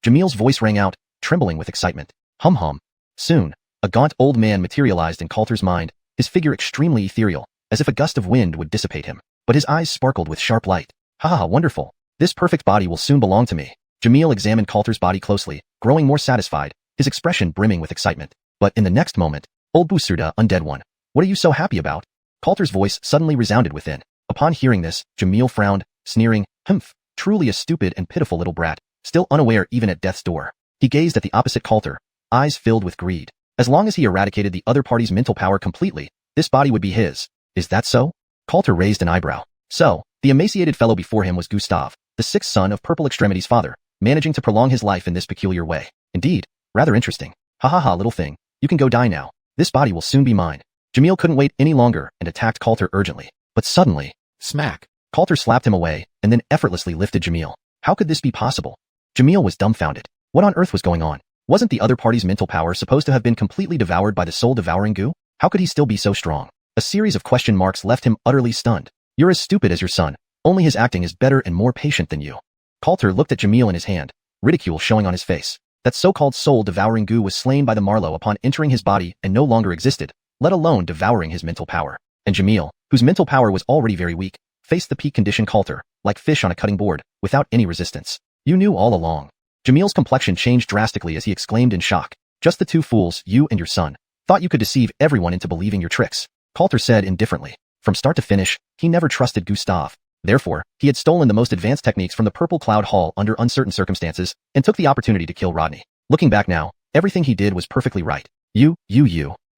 Jamil's voice rang out, trembling with excitement. Hum. Soon, a gaunt old man materialized in Coulter's mind, his figure extremely ethereal, as if a gust of wind would dissipate him. But his eyes sparkled with sharp light. Ha, wonderful. This perfect body will soon belong to me. Jamil examined Coulter's body closely, growing more satisfied, his expression brimming with excitement. But in the next moment, old Busurda, undead one. What are you so happy about? Coulter's voice suddenly resounded within. Upon hearing this, Jamil frowned, sneering, Humph, truly a stupid and pitiful little brat, still unaware even at death's door. He gazed at the opposite Coulter, eyes filled with greed. As long as he eradicated the other party's mental power completely, this body would be his. Is that so? Coulter raised an eyebrow. So, the emaciated fellow before him was Gustave, the 6th son of Purple Extremity's father, managing to prolong his life in this peculiar way. Indeed, rather interesting. Ha, little thing, you can go die now. This body will soon be mine. Jamil couldn't wait any longer and attacked Coulter urgently. But suddenly, smack! Coulter slapped him away and then effortlessly lifted Jamil. How could this be possible? Jamil was dumbfounded. What on earth was going on? Wasn't the other party's mental power supposed to have been completely devoured by the soul-devouring goo? How could he still be so strong? A series of question marks left him utterly stunned. You're as stupid as your son, only his acting is better and more patient than you. Coulter looked at Jamil in his hand, ridicule showing on his face. That so-called soul-devouring goo was slain by the Marlowe upon entering his body and no longer existed, let alone devouring his mental power. And Jamil, whose mental power was already very weak, faced the peak condition Coulter, like fish on a cutting board, without any resistance. You knew all along. Jamil's complexion changed drastically as he exclaimed in shock. Just the two fools, you and your son. Thought you could deceive everyone into believing your tricks. Coulter said indifferently. From start to finish, he never trusted Gustav. Therefore, he had stolen the most advanced techniques from the Purple Cloud Hall under uncertain circumstances and took the opportunity to kill Rodney. Looking back now, everything he did was perfectly right. You.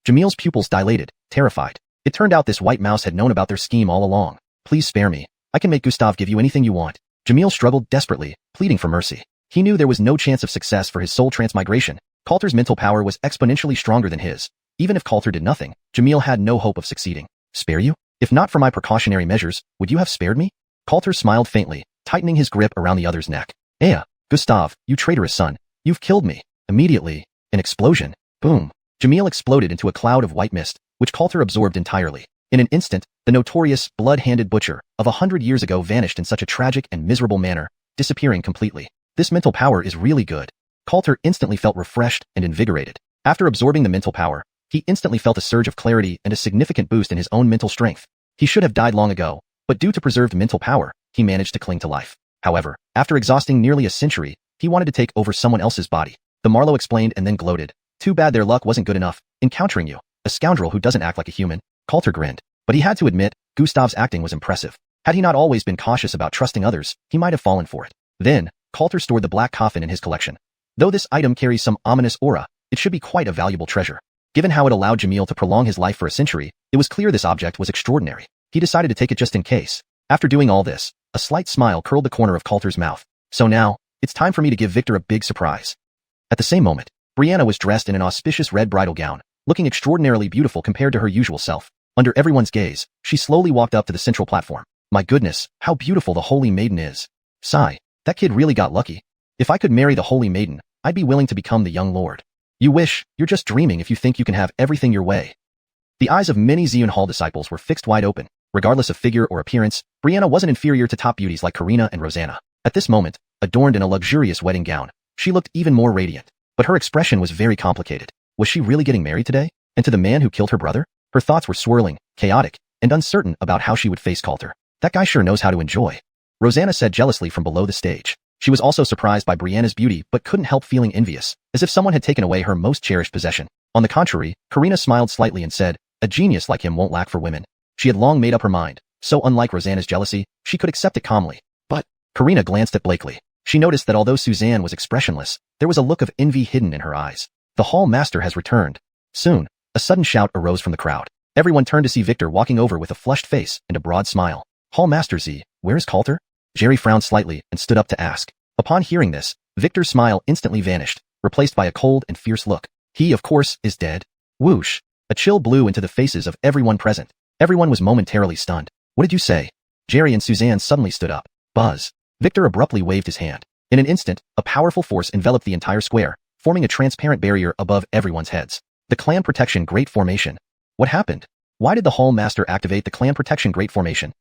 Jamil's pupils dilated, terrified. It turned out this white mouse had known about their scheme all along. Please spare me. I can make Gustav give you anything you want. Jamil struggled desperately, pleading for mercy. He knew there was no chance of success for his soul transmigration. Coulter's mental power was exponentially stronger than his. Even if Coulter did nothing, Jamil had no hope of succeeding. Spare you? If not for my precautionary measures, would you have spared me? Coulter smiled faintly, tightening his grip around the other's neck. Gustav, you traitorous son. You've killed me. Immediately, an explosion. Boom. Jamil exploded into a cloud of white mist, which Coulter absorbed entirely. In an instant, the notorious, blood-handed butcher of 100 years ago vanished in such a tragic and miserable manner, disappearing completely. This mental power is really good. Coulter instantly felt refreshed and invigorated. After absorbing the mental power, he instantly felt a surge of clarity and a significant boost in his own mental strength. He should have died long ago, but due to preserved mental power, he managed to cling to life. However, after exhausting nearly a century, he wanted to take over someone else's body. The Marlowe explained and then gloated. Too bad their luck wasn't good enough, encountering you, a scoundrel who doesn't act like a human. Coulter grinned, but he had to admit, Gustav's acting was impressive. Had he not always been cautious about trusting others, he might have fallen for it. Then, Coulter stored the black coffin in his collection. Though this item carries some ominous aura, it should be quite a valuable treasure. Given how it allowed Jamil to prolong his life for a century, it was clear this object was extraordinary. He decided to take it just in case. After doing all this, a slight smile curled the corner of Coulter's mouth. So now, it's time for me to give Victor a big surprise. At the same moment, Brianna was dressed in an auspicious red bridal gown, looking extraordinarily beautiful compared to her usual self. Under everyone's gaze, she slowly walked up to the central platform. My goodness, how beautiful the Holy Maiden is. Sigh, that kid really got lucky. If I could marry the Holy Maiden, I'd be willing to become the young lord. You wish, you're just dreaming if you think you can have everything your way. The eyes of many Xiuxian Hall disciples were fixed wide open. Regardless of figure or appearance, Brianna wasn't inferior to top beauties like Karina and Rosanna. At this moment, adorned in a luxurious wedding gown, she looked even more radiant. But her expression was very complicated. Was she really getting married today? And to the man who killed her brother? Her thoughts were swirling, chaotic, and uncertain about how she would face Coulter. That guy sure knows how to enjoy. Rosanna said jealously from below the stage. She was also surprised by Brianna's beauty but couldn't help feeling envious, as if someone had taken away her most cherished possession. On the contrary, Karina smiled slightly and said, a genius like him won't lack for women. She had long made up her mind, so unlike Rosanna's jealousy, she could accept it calmly. But, Karina glanced at Blakely. She noticed that although Suzanne was expressionless, there was a look of envy hidden in her eyes. The hall master has returned. Soon, a sudden shout arose from the crowd. Everyone turned to see Victor walking over with a flushed face and a broad smile. Hall Master Z, where is Coulter? Jerry frowned slightly and stood up to ask. Upon hearing this, Victor's smile instantly vanished, replaced by a cold and fierce look. He, of course, is dead. Whoosh! A chill blew into the faces of everyone present. Everyone was momentarily stunned. What did you say? Jerry and Suzanne suddenly stood up. Buzz. Victor abruptly waved his hand. In an instant, a powerful force enveloped the entire square, forming a transparent barrier above everyone's heads. The Clan Protection Great Formation. What happened? Why did the Hall Master activate the Clan Protection Great Formation?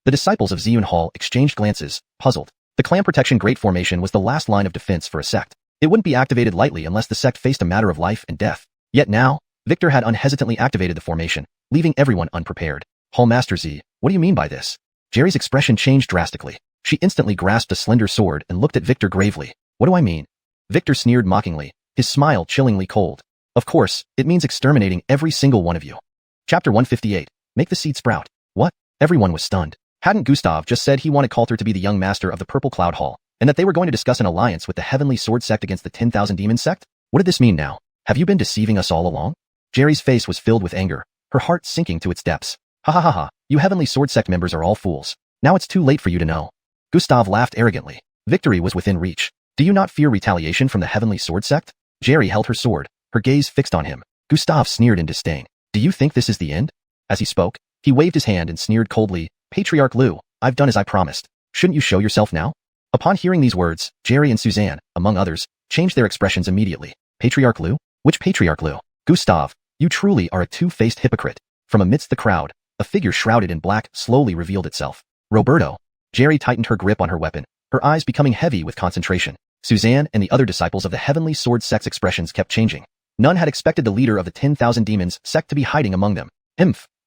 The disciples of Xiuxian Hall exchanged glances, puzzled. The Clan Protection Great Formation was the last line of defense for a sect. It wouldn't be activated lightly unless the sect faced a matter of life and death. Yet now, Victor had unhesitantly activated the formation, leaving everyone unprepared. Hall Master Z, what do you mean by this? Jerry's expression changed drastically. She instantly grasped a slender sword and looked at Victor gravely. What do I mean? Victor sneered mockingly, his smile chillingly cold. Of course, it means exterminating every single one of you. Chapter 158. Make the seed sprout. What? Everyone was stunned. Hadn't Gustav just said he wanted Coulter to be the young master of the Purple Cloud Hall, and that they were going to discuss an alliance with the Heavenly Sword Sect against the 10,000 Demon Sect? What did this mean now? Have you been deceiving us all along? Jerry's face was filled with anger, her heart sinking to its depths. Ha ha ha ha, you Heavenly Sword Sect members are all fools. Now it's too late for you to know. Gustav laughed arrogantly. Victory was within reach. Do you not fear retaliation from the Heavenly Sword Sect? Jerry held her sword, her gaze fixed on him. Gustav sneered in disdain. Do you think this is the end? As he spoke, he waved his hand and sneered coldly, Patriarch Liu, I've done as I promised. Shouldn't you show yourself now? Upon hearing these words, Jerry and Suzanne, among others, changed their expressions immediately. Patriarch Liu? Which Patriarch Liu? Gustav, you truly are a two-faced hypocrite. From amidst the crowd, a figure shrouded in black slowly revealed itself. Roberto. Jerry tightened her grip on her weapon, her eyes becoming heavy with concentration. Suzanne and the other disciples of the Heavenly Sword Sect's expressions kept changing. None had expected the leader of the 10,000 Demons sect to be hiding among them.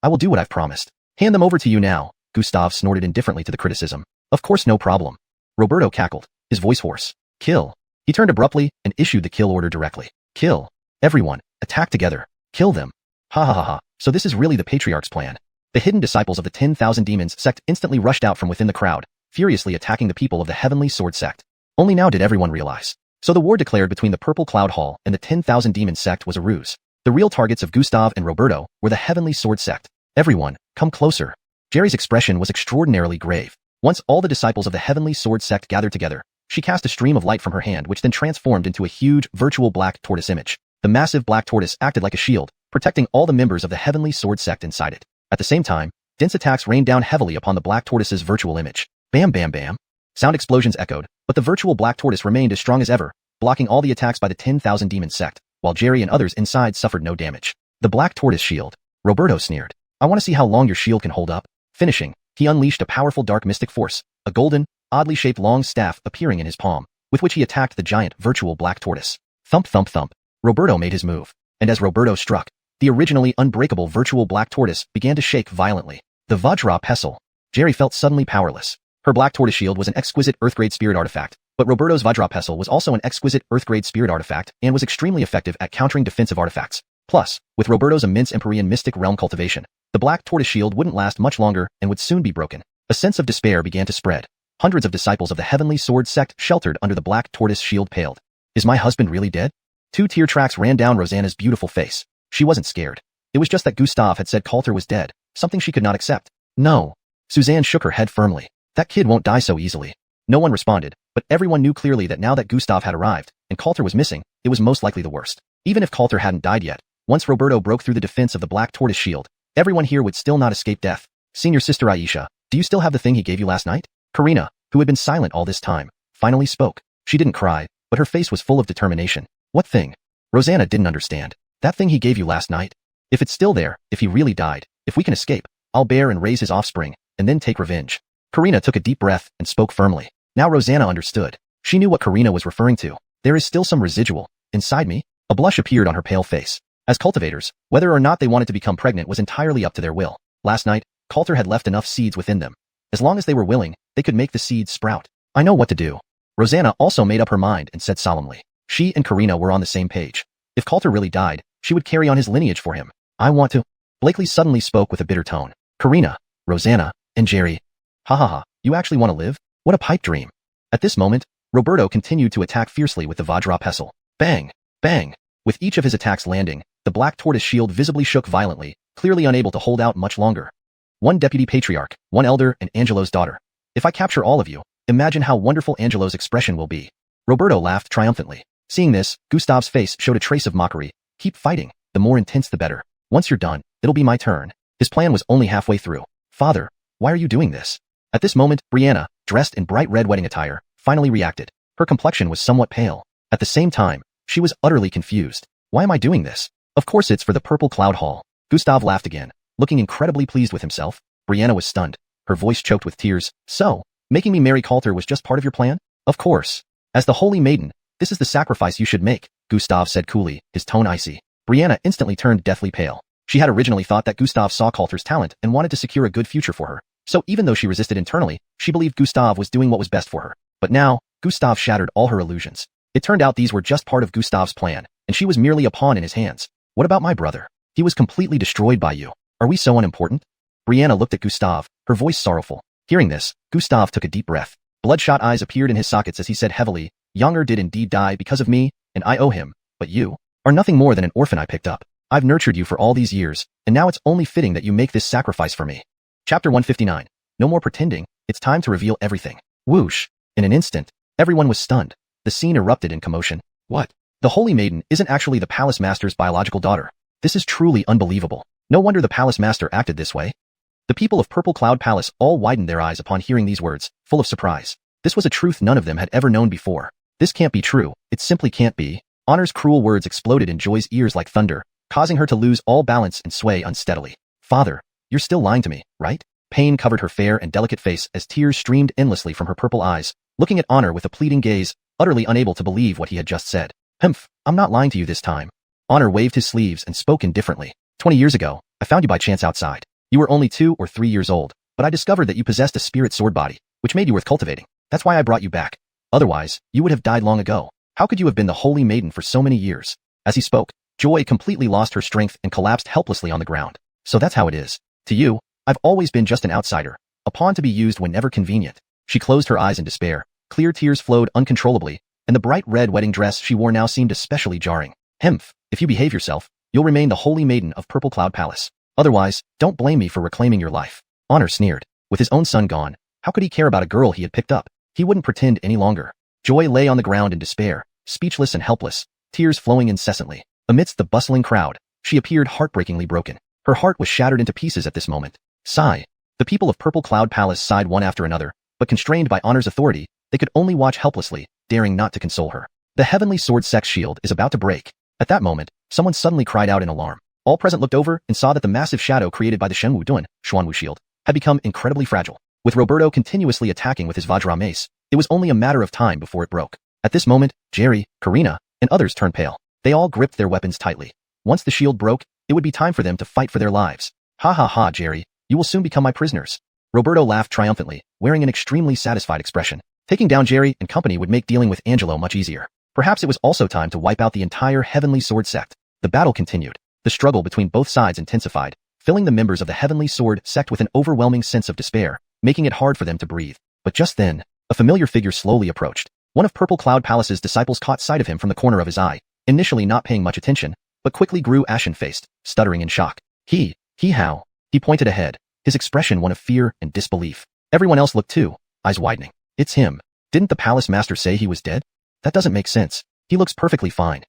I will do what I've promised. Hand them over to you now, Gustav snorted indifferently to the criticism. Of course, no problem. Roberto cackled, his voice hoarse. Kill. He turned abruptly and issued the kill order directly. Kill. Everyone, attack together. Kill them. Ha ha ha ha. So this is really the Patriarch's plan. The hidden disciples of the 10,000 Demons sect instantly rushed out from within the crowd, furiously attacking the people of the Heavenly Sword sect. Only now did everyone realize. So the war declared between the Purple Cloud Hall and the 10,000 Demon sect was a ruse. The real targets of Gustav and Roberto were the Heavenly Sword sect. Everyone, come closer. Jerry's expression was extraordinarily grave. Once all the disciples of the Heavenly Sword sect gathered together, she cast a stream of light from her hand which then transformed into a huge, virtual black tortoise image. The massive black tortoise acted like a shield, protecting all the members of the Heavenly Sword sect inside it. At the same time, dense attacks rained down heavily upon the black tortoise's virtual image. Bam bam bam. Sound explosions echoed, but the virtual black tortoise remained as strong as ever, blocking all the attacks by the 10,000 Demon sect, while Jerry and others inside suffered no damage. The black tortoise shield. Roberto sneered. I want to see how long your shield can hold up. Finishing, he unleashed a powerful dark mystic force, a golden, oddly shaped long staff appearing in his palm, with which he attacked the giant virtual black tortoise. Thump thump thump. Roberto made his move, and as Roberto struck, the originally unbreakable virtual black tortoise began to shake violently. The Vajra Pestle. Jerry felt suddenly powerless. Her black tortoise shield was an exquisite Earth-grade spirit artifact, but Roberto's Vajra Pestle was also an exquisite Earth-grade spirit artifact and was extremely effective at countering defensive artifacts. Plus, with Roberto's immense Empyrean mystic realm cultivation, the black tortoise shield wouldn't last much longer and would soon be broken. A sense of despair began to spread. Hundreds of disciples of the Heavenly Sword sect sheltered under the black tortoise shield paled. Is my husband really dead? 2 tear tracks ran down Rosanna's beautiful face. She wasn't scared. It was just that Gustav had said Coulter was dead, something she could not accept. No. Suzanne shook her head firmly. That kid won't die so easily. No one responded, but everyone knew clearly that now that Gustav had arrived, and Coulter was missing, it was most likely the worst. Even if Coulter hadn't died yet, once Roberto broke through the defense of the black tortoise shield, everyone here would still not escape death. Senior sister Aisha, do you still have the thing he gave you last night? Karina, who had been silent all this time, finally spoke. She didn't cry, but her face was full of determination. What thing? Rosanna didn't understand. That thing he gave you last night? If it's still there, if he really died, if we can escape, I'll bear and raise his offspring, and then take revenge. Karina took a deep breath and spoke firmly. Now Rosanna understood. She knew what Karina was referring to. There is still some residual inside me. A blush appeared on her pale face. As cultivators, whether or not they wanted to become pregnant was entirely up to their will. Last night, Coulter had left enough seeds within them. As long as they were willing, they could make the seeds sprout. I know what to do. Rosanna also made up her mind and said solemnly. She and Karina were on the same page. If Coulter really died, she would carry on his lineage for him. I want to. Blakely suddenly spoke with a bitter tone. Karina, Rosanna, and Jerry. Ha ha ha, you actually want to live? What a pipe dream. At this moment, Roberto continued to attack fiercely with the Vajra Pestle. Bang! Bang! With each of his attacks landing, the black tortoise shield visibly shook violently, clearly unable to hold out much longer. One deputy patriarch, one elder, and Angelo's daughter. If I capture all of you, imagine how wonderful Angelo's expression will be. Roberto laughed triumphantly. Seeing this, Gustav's face showed a trace of mockery. Keep fighting, the more intense the better. Once you're done, it'll be my turn. His plan was only halfway through. Father, why are you doing this? At this moment, Brianna, dressed in bright red wedding attire, finally reacted. Her complexion was somewhat pale. At the same time, she was utterly confused. Why am I doing this? Of course it's for the Purple Cloud Hall. Gustav laughed again, looking incredibly pleased with himself. Brianna was stunned, her voice choked with tears. So, making me marry Coulter was just part of your plan? Of course. As the Holy Maiden, this is the sacrifice you should make, Gustav said coolly, his tone icy. Brianna instantly turned deathly pale. She had originally thought that Gustav saw Coulter's talent and wanted to secure a good future for her. So even though she resisted internally, she believed Gustav was doing what was best for her. But now, Gustav shattered all her illusions. It turned out these were just part of Gustav's plan, and she was merely a pawn in his hands. What about my brother? He was completely destroyed by you. Are we so unimportant? Brianna looked at Gustav, her voice sorrowful. Hearing this, Gustav took a deep breath. Bloodshot eyes appeared in his sockets as he said heavily, Younger did indeed die because of me, and I owe him, but you are nothing more than an orphan I picked up. I've nurtured you for all these years, and now it's only fitting that you make this sacrifice for me. Chapter 159. No more pretending, it's time to reveal everything. Whoosh. In an instant, everyone was stunned. The scene erupted in commotion. What? The Holy Maiden isn't actually the Palace Master's biological daughter. This is truly unbelievable. No wonder the Palace Master acted this way. The people of Purple Cloud Palace all widened their eyes upon hearing these words, full of surprise. This was a truth none of them had ever known before. This can't be true. It simply can't be. Honor's cruel words exploded in Joy's ears like thunder, causing her to lose all balance and sway unsteadily. Father, you're still lying to me, right? Pain covered her fair and delicate face as tears streamed endlessly from her purple eyes. Looking at Honor with a pleading gaze, utterly unable to believe what he had just said. Humph, I'm not lying to you this time. Honor waved his sleeves and spoke indifferently. 20 years ago, I found you by chance outside. You were only 2 or 3 years old, but I discovered that you possessed a spirit sword body, which made you worth cultivating. That's why I brought you back. Otherwise, you would have died long ago. How could you have been the holy maiden for so many years? As he spoke, Joy completely lost her strength and collapsed helplessly on the ground. So that's how it is. To you, I've always been just an outsider, a pawn to be used whenever convenient. She closed her eyes in despair. Clear tears flowed uncontrollably, and the bright red wedding dress she wore now seemed especially jarring. Hemph, if you behave yourself, you'll remain the holy maiden of Purple Cloud Palace. Otherwise, don't blame me for reclaiming your life. Honor sneered. With his own son gone, how could he care about a girl he had picked up? He wouldn't pretend any longer. Joy lay on the ground in despair, speechless and helpless, tears flowing incessantly. Amidst the bustling crowd, she appeared heartbreakingly broken. Her heart was shattered into pieces at this moment. Sigh. The people of Purple Cloud Palace sighed one after another, but constrained by Honor's authority, they could only watch helplessly, daring not to console her. The Heavenly Sword Sex Shield is about to break. At that moment, someone suddenly cried out in alarm. All present looked over and saw that the massive shadow created by the Xuanwu shield had become incredibly fragile. With Roberto continuously attacking with his Vajra mace, it was only a matter of time before it broke. At this moment, Jerry, Karina, and others turned pale. They all gripped their weapons tightly. Once the shield broke, it would be time for them to fight for their lives. Ha ha ha, Jerry, you will soon become my prisoners. Roberto laughed triumphantly, wearing an extremely satisfied expression. Taking down Jerry and company would make dealing with Angelo much easier. Perhaps it was also time to wipe out the entire Heavenly Sword sect. The battle continued. The struggle between both sides intensified, filling the members of the Heavenly Sword sect with an overwhelming sense of despair, making it hard for them to breathe. But just then, a familiar figure slowly approached. One of Purple Cloud Palace's disciples caught sight of him from the corner of his eye, initially not paying much attention, but quickly grew ashen-faced, stuttering in shock. How? He pointed ahead, his expression one of fear and disbelief. Everyone else looked too, eyes widening. It's him. Didn't the palace master say he was dead? That doesn't make sense. He looks perfectly fine.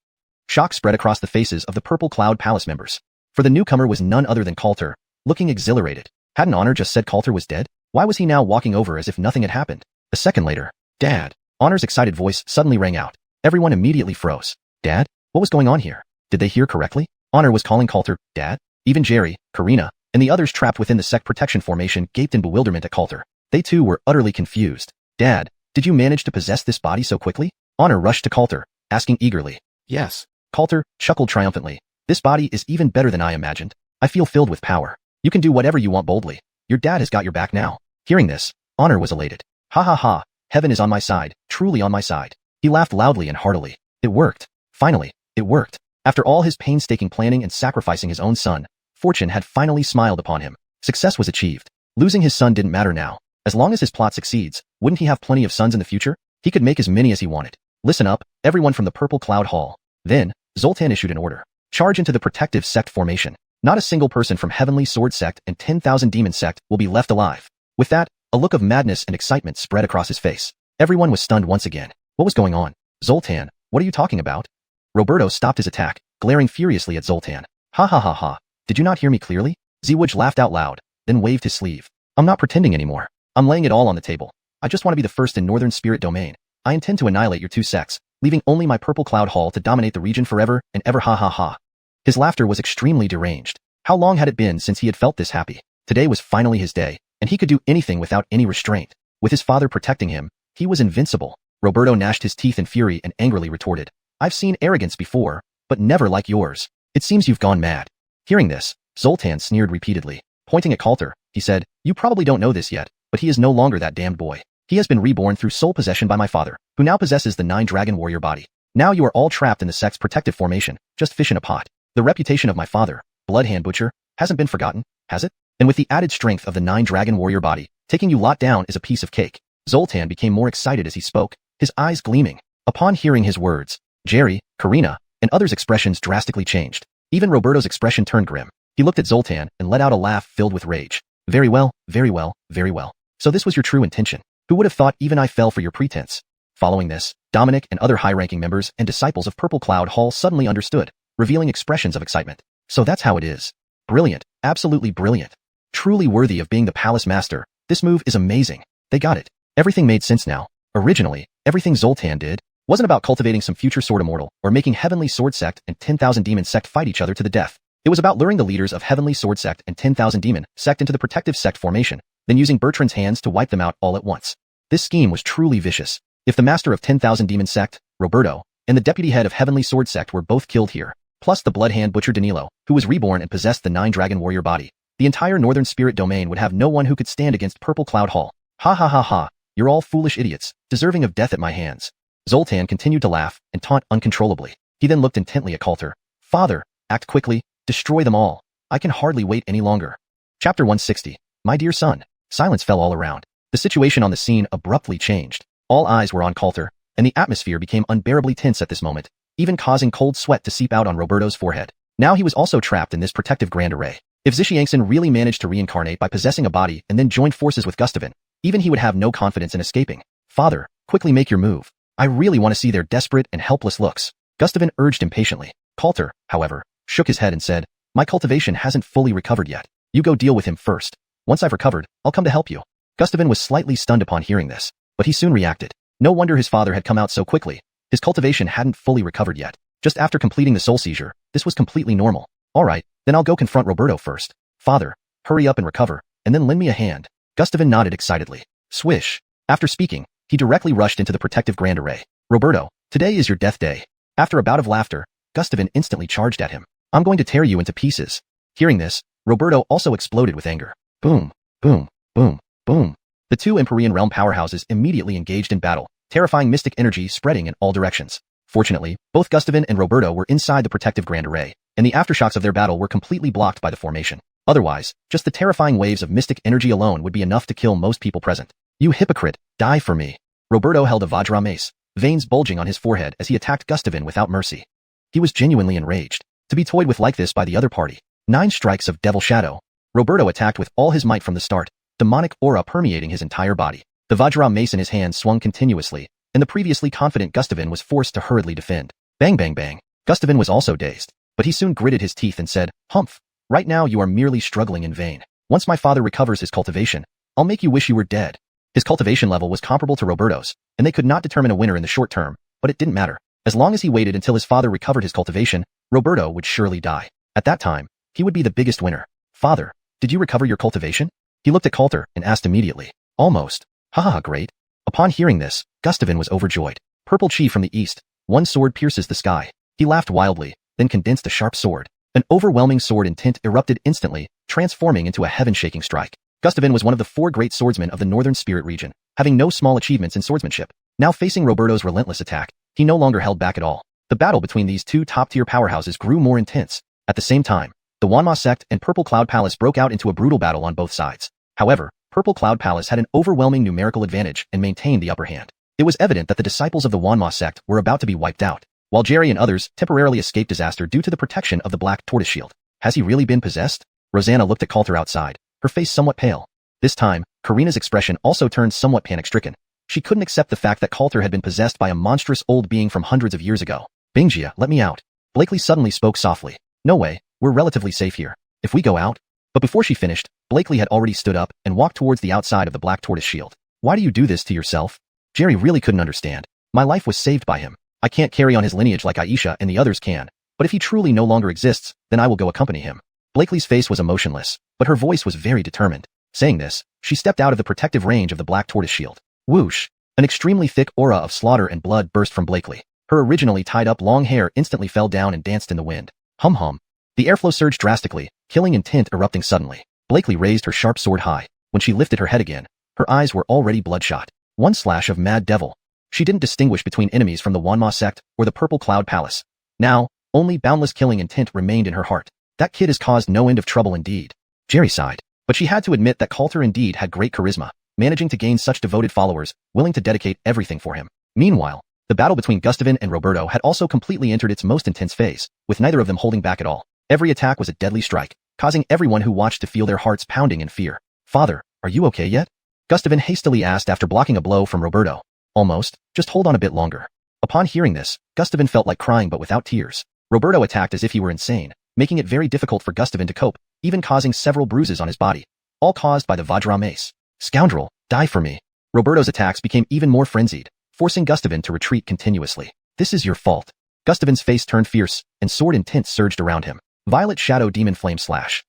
Shock spread across the faces of the Purple Cloud Palace members. For the newcomer was none other than Coulter, looking exhilarated. Hadn't Honor just said Coulter was dead? Why was he now walking over as if nothing had happened? A second later, Dad. Honor's excited voice suddenly rang out. Everyone immediately froze. Dad? What was going on here? Did they hear correctly? Honor was calling Coulter Dad? Even Jerry, Karina, and the others trapped within the sect protection formation gaped in bewilderment at Coulter. They too were utterly confused. Dad, did you manage to possess this body so quickly? Honor rushed to Coulter, asking eagerly. Yes. Coulter chuckled triumphantly. This body is even better than I imagined. I feel filled with power. You can do whatever you want boldly. Your dad has got your back now. Hearing this, Honor was elated. Ha ha ha, heaven is on my side, truly on my side. He laughed loudly and heartily. It worked. Finally, it worked. After all his painstaking planning and sacrificing his own son, fortune had finally smiled upon him. Success was achieved. Losing his son didn't matter now. As long as his plot succeeds, wouldn't he have plenty of sons in the future? He could make as many as he wanted. Listen up, everyone from the Purple Cloud Hall. Then, Zoltan issued an order. Charge into the protective sect formation. Not a single person from Heavenly Sword Sect and 10,000 Demon Sect will be left alive. With that, a look of madness and excitement spread across his face. Everyone was stunned once again. What was going on? Zoltan, what are you talking about? Roberto stopped his attack, glaring furiously at Zoltan. Ha ha ha ha. Did you not hear me clearly? Ziwuj laughed out loud, then waved his sleeve. I'm not pretending anymore. I'm laying it all on the table. I just want to be the first in Northern Spirit Domain. I intend to annihilate your two sects, leaving only my Purple Cloud Hall to dominate the region forever and ever. Ha ha ha. His laughter was extremely deranged. How long had it been since he had felt this happy? Today was finally his day, and he could do anything without any restraint. With his father protecting him, he was invincible. Roberto gnashed his teeth in fury and angrily retorted. I've seen arrogance before, but never like yours. It seems you've gone mad. Hearing this, Zoltan sneered repeatedly. Pointing at Coulter, he said, You probably don't know this yet, but he is no longer that damned boy. He has been reborn through soul possession by my father, who now possesses the 9-dragon warrior body. Now you are all trapped in the sect's protective formation, just fish in a pot. The reputation of my father, Bloodhand Butcher, hasn't been forgotten, has it? And with the added strength of the 9-dragon warrior body, taking you lot down is a piece of cake. Zoltan became more excited as he spoke, his eyes gleaming. Upon hearing his words, Jerry, Karina, and others' expressions drastically changed. Even Roberto's expression turned grim. He looked at Zoltan and let out a laugh filled with rage. Very well, very well, very well. So this was your true intention. Who would have thought even I fell for your pretense? Following this, Dominic and other high-ranking members and disciples of Purple Cloud Hall suddenly understood, revealing expressions of excitement. So that's how it is. Brilliant, absolutely brilliant. Truly worthy of being the palace master, this move is amazing. They got it. Everything made sense now. Originally, everything Zoltan did wasn't about cultivating some future sword immortal or making Heavenly Sword Sect and 10,000 Demon Sect fight each other to the death. It was about luring the leaders of Heavenly Sword Sect and 10,000 Demon Sect into the protective sect formation, then using Bertrand's hands to wipe them out all at once. This scheme was truly vicious. If the master of 10,000 demon sect, Roberto, and the deputy head of Heavenly Sword sect were both killed here, plus the blood hand butcher Danilo, who was reborn and possessed the 9-dragon warrior body, the entire northern spirit domain would have no one who could stand against Purple Cloud Hall. Ha ha ha ha, you're all foolish idiots, deserving of death at my hands. Zoltan continued to laugh and taunt uncontrollably. He then looked intently at Coulter. Father, act quickly, destroy them all. I can hardly wait any longer. Chapter 160. My dear son. Silence fell all around. The situation on the scene abruptly changed. All eyes were on Coulter, and the atmosphere became unbearably tense at this moment, even causing cold sweat to seep out on Roberto's forehead. Now he was also trapped in this protective grand array. If xiuxian really managed to reincarnate by possessing a body and then joined forces with Gustavin, even he would have no confidence in escaping. Father, quickly make your move. I really want to see their desperate and helpless looks. Gustavin urged impatiently. Coulter, however, shook his head and said, my cultivation hasn't fully recovered yet. You go deal with him first. Once I've recovered, I'll come to help you. Gustavin was slightly stunned upon hearing this, but he soon reacted. No wonder his father had come out so quickly. His cultivation hadn't fully recovered yet. Just after completing the soul seizure, this was completely normal. Alright, then I'll go confront Roberto first. Father, hurry up and recover, and then lend me a hand. Gustavin nodded excitedly. Swish. After speaking, he directly rushed into the protective grand array. Roberto, today is your death day. After a bout of laughter, Gustavin instantly charged at him. I'm going to tear you into pieces. Hearing this, Roberto also exploded with anger. Boom, boom, boom, boom. The two Empyrean realm powerhouses immediately engaged in battle, terrifying mystic energy spreading in all directions. Fortunately, both Gustavin and Roberto were inside the protective grand array, and the aftershocks of their battle were completely blocked by the formation. Otherwise, just the terrifying waves of mystic energy alone would be enough to kill most people present. You hypocrite, die for me. Roberto held a Vajra mace, veins bulging on his forehead as he attacked Gustavin without mercy. He was genuinely enraged. To be toyed with like this by the other party. 9 strikes of Devil Shadow. Roberto attacked with all his might from the start, demonic aura permeating his entire body. The Vajra mace in his hand swung continuously, and the previously confident Gustavin was forced to hurriedly defend. Bang bang bang. Gustavin was also dazed, but he soon gritted his teeth and said, Humph, right now you are merely struggling in vain. Once my father recovers his cultivation, I'll make you wish you were dead. His cultivation level was comparable to Roberto's, and they could not determine a winner in the short term, but it didn't matter. As long as he waited until his father recovered his cultivation, Roberto would surely die. At that time, he would be the biggest winner. Father, did you recover your cultivation? He looked at Coulter and asked immediately. Almost. Haha, great. Upon hearing this, Gustavin was overjoyed. Purple chi from the east. One sword pierces the sky. He laughed wildly, then condensed a sharp sword. An overwhelming sword intent erupted instantly, transforming into a heaven-shaking strike. Gustavin was one of the 4 great swordsmen of the northern spirit region, having no small achievements in swordsmanship. Now facing Roberto's relentless attack, he no longer held back at all. The battle between these two top-tier powerhouses grew more intense. At the same time, the Wanma sect and Purple Cloud Palace broke out into a brutal battle on both sides. However, Purple Cloud Palace had an overwhelming numerical advantage and maintained the upper hand. It was evident that the disciples of the Wanma sect were about to be wiped out, while Jerry and others temporarily escaped disaster due to the protection of the Black Tortoise Shield. Has he really been possessed? Rosanna looked at Coulter outside, her face somewhat pale. This time, Karina's expression also turned somewhat panic-stricken. She couldn't accept the fact that Coulter had been possessed by a monstrous old being from hundreds of years ago. Bingjia, let me out. Blakely suddenly spoke softly. No way, we're relatively safe here. If we go out... But before she finished, Blakely had already stood up and walked towards the outside of the Black Tortoise Shield. Why do you do this to yourself? Jerry really couldn't understand. My life was saved by him. I can't carry on his lineage like Aisha and the others can, but if he truly no longer exists, then I will go accompany him. Blakely's face was emotionless, but her voice was very determined. Saying this, she stepped out of the protective range of the Black Tortoise Shield. Whoosh! An extremely thick aura of slaughter and blood burst from Blakely. Her originally tied-up long hair instantly fell down and danced in the wind. Hum-hum. The airflow surged drastically, killing intent erupting suddenly. Blakely raised her sharp sword high. When she lifted her head again, her eyes were already bloodshot. One slash of Mad Devil. She didn't distinguish between enemies from the Wanma sect or the Purple Cloud Palace. Now, only boundless killing intent remained in her heart. That kid has caused no end of trouble indeed. Jerry sighed, but she had to admit that Coulter indeed had great charisma, managing to gain such devoted followers, willing to dedicate everything for him. Meanwhile, the battle between Gustavin and Roberto had also completely entered its most intense phase, with neither of them holding back at all. Every attack was a deadly strike, causing everyone who watched to feel their hearts pounding in fear. Father, are you okay yet? Gustavin hastily asked after blocking a blow from Roberto. Almost, just hold on a bit longer. Upon hearing this, Gustavin felt like crying but without tears. Roberto attacked as if he were insane, making it very difficult for Gustavin to cope, even causing several bruises on his body, all caused by the Vajra mace. Scoundrel, die for me. Roberto's attacks became even more frenzied, forcing Gustavin to retreat continuously. This is your fault. Gustavin's face turned fierce, and sword intent surged around him. Violet Shadow Demon Flame Slash.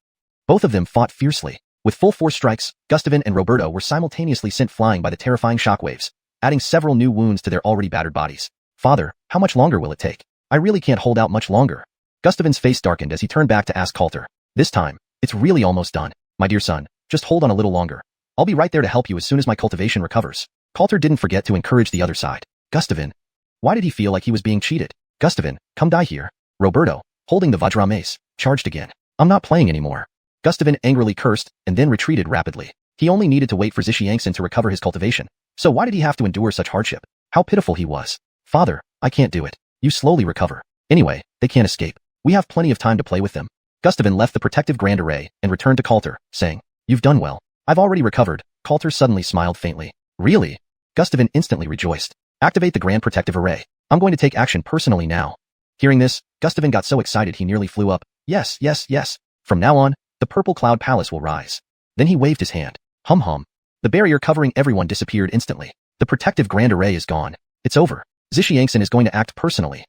Both of them fought fiercely. With full force strikes, Gustavin and Roberto were simultaneously sent flying by the terrifying shockwaves. adding several new wounds to their already battered bodies. Father, how much longer will it take? I really can't hold out much longer. Gustavin's face darkened as he turned back to ask Coulter. This time, it's really almost done. My dear son, just hold on a little longer. I'll be right there to help you as soon as my cultivation recovers. Coulter didn't forget to encourage the other side. Gustavin. Why did he feel like he was being cheated? Gustavin, come die here. Roberto, holding the Vajra mace, charged again. I'm not playing anymore. Gustavin angrily cursed and then retreated rapidly. He only needed to wait for xiuxian to recover his cultivation. So why did he have to endure such hardship? How pitiful he was. Father, I can't do it. You slowly recover. Anyway, they can't escape. We have plenty of time to play with them. Gustavin left the protective grand array and returned to Coulter, saying, You've done well. I've already recovered. Coulter suddenly smiled faintly. Really? Gustavin instantly rejoiced. Activate the grand protective array. I'm going to take action personally now. Hearing this, Gustavin got so excited he nearly flew up. Yes, yes, yes. From now on, the purple cloud palace will rise. Then he waved his hand. Hum hum. The barrier covering everyone disappeared instantly. The protective grand array is gone. It's over. Xiuxian is going to act personally.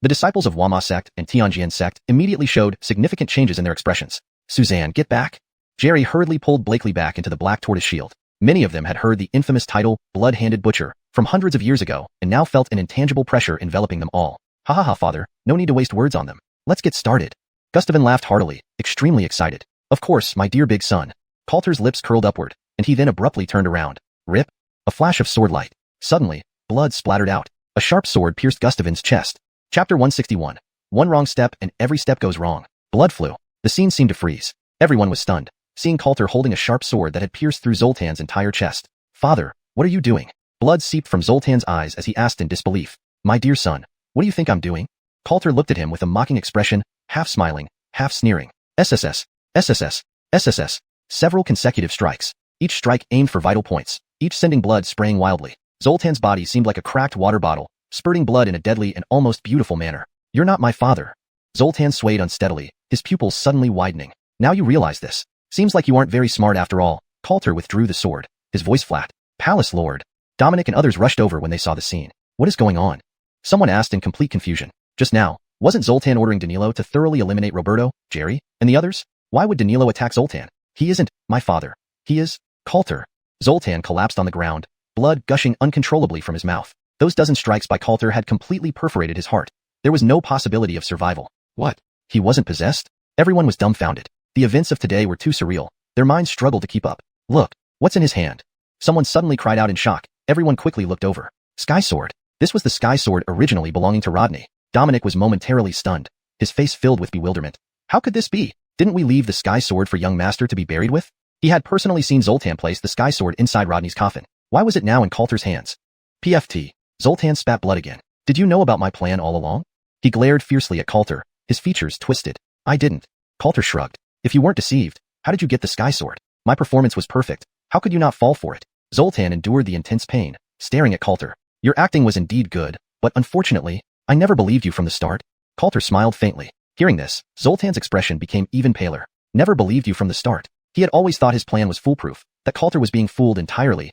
The disciples of Wama sect and Tianjian sect immediately showed significant changes in their expressions. Suzanne, get back. Jerry hurriedly pulled Blakely back into the Black Tortoise shield. Many of them had heard the infamous title, Blood-Handed Butcher, from hundreds of years ago, and now felt an intangible pressure enveloping them all. Ha ha ha, father, no need to waste words on them. Let's get started. Gustavin laughed heartily, extremely excited. Of course, my dear big son. Coulter's lips curled upward, and he then abruptly turned around. Rip. A flash of sword light. Suddenly, blood splattered out. A sharp sword pierced Gustavin's chest. Chapter 161. One wrong step and every step goes wrong. Blood flew. The scene seemed to freeze. Everyone was stunned, seeing Coulter holding a sharp sword that had pierced through Zoltan's entire chest. Father, what are you doing? Blood seeped from Zoltan's eyes as he asked in disbelief. My dear son, what do you think I'm doing? Coulter looked at him with a mocking expression, half smiling, half sneering. SSS, SSS, SSS. Several consecutive strikes. Each strike aimed for vital points, each sending blood spraying wildly. Zoltan's body seemed like a cracked water bottle, spurting blood in a deadly and almost beautiful manner. You're not my father. Zoltan swayed unsteadily, his pupils suddenly widening. Now you realize this. Seems like you aren't very smart after all. Coulter withdrew the sword, his voice flat. Palace Lord. Dominic and others rushed over when they saw the scene. What is going on? Someone asked in complete confusion. Just now, wasn't Zoltan ordering Danilo to thoroughly eliminate Roberto, Jerry, and the others? Why would Danilo attack Zoltan? He isn't my father. He is Coulter. Zoltan collapsed on the ground, blood gushing uncontrollably from his mouth. Those dozen strikes by Coulter had completely perforated his heart. There was no possibility of survival. What? He wasn't possessed? Everyone was dumbfounded. The events of today were too surreal. Their minds struggled to keep up. Look, what's in his hand? Someone suddenly cried out in shock. Everyone quickly looked over. Sky Sword. This was the Sky Sword originally belonging to Rodney. Dominic was momentarily stunned, his face filled with bewilderment. How could this be? Didn't we leave the Sky Sword for young master to be buried with? He had personally seen Zoltan place the Sky Sword inside Rodney's coffin. Why was it now in Coulter's hands? PFT. Zoltan spat blood again. Did you know about my plan all along? He glared fiercely at Coulter, his features twisted. I didn't. Coulter shrugged. If you weren't deceived, how did you get the Sky Sword? My performance was perfect. How could you not fall for it? Zoltan endured the intense pain, staring at Coulter. Your acting was indeed good, but unfortunately, I never believed you from the start. Coulter smiled faintly. Hearing this, Zoltan's expression became even paler. Never believed you from the start. He had always thought his plan was foolproof, that Coulter was being fooled entirely,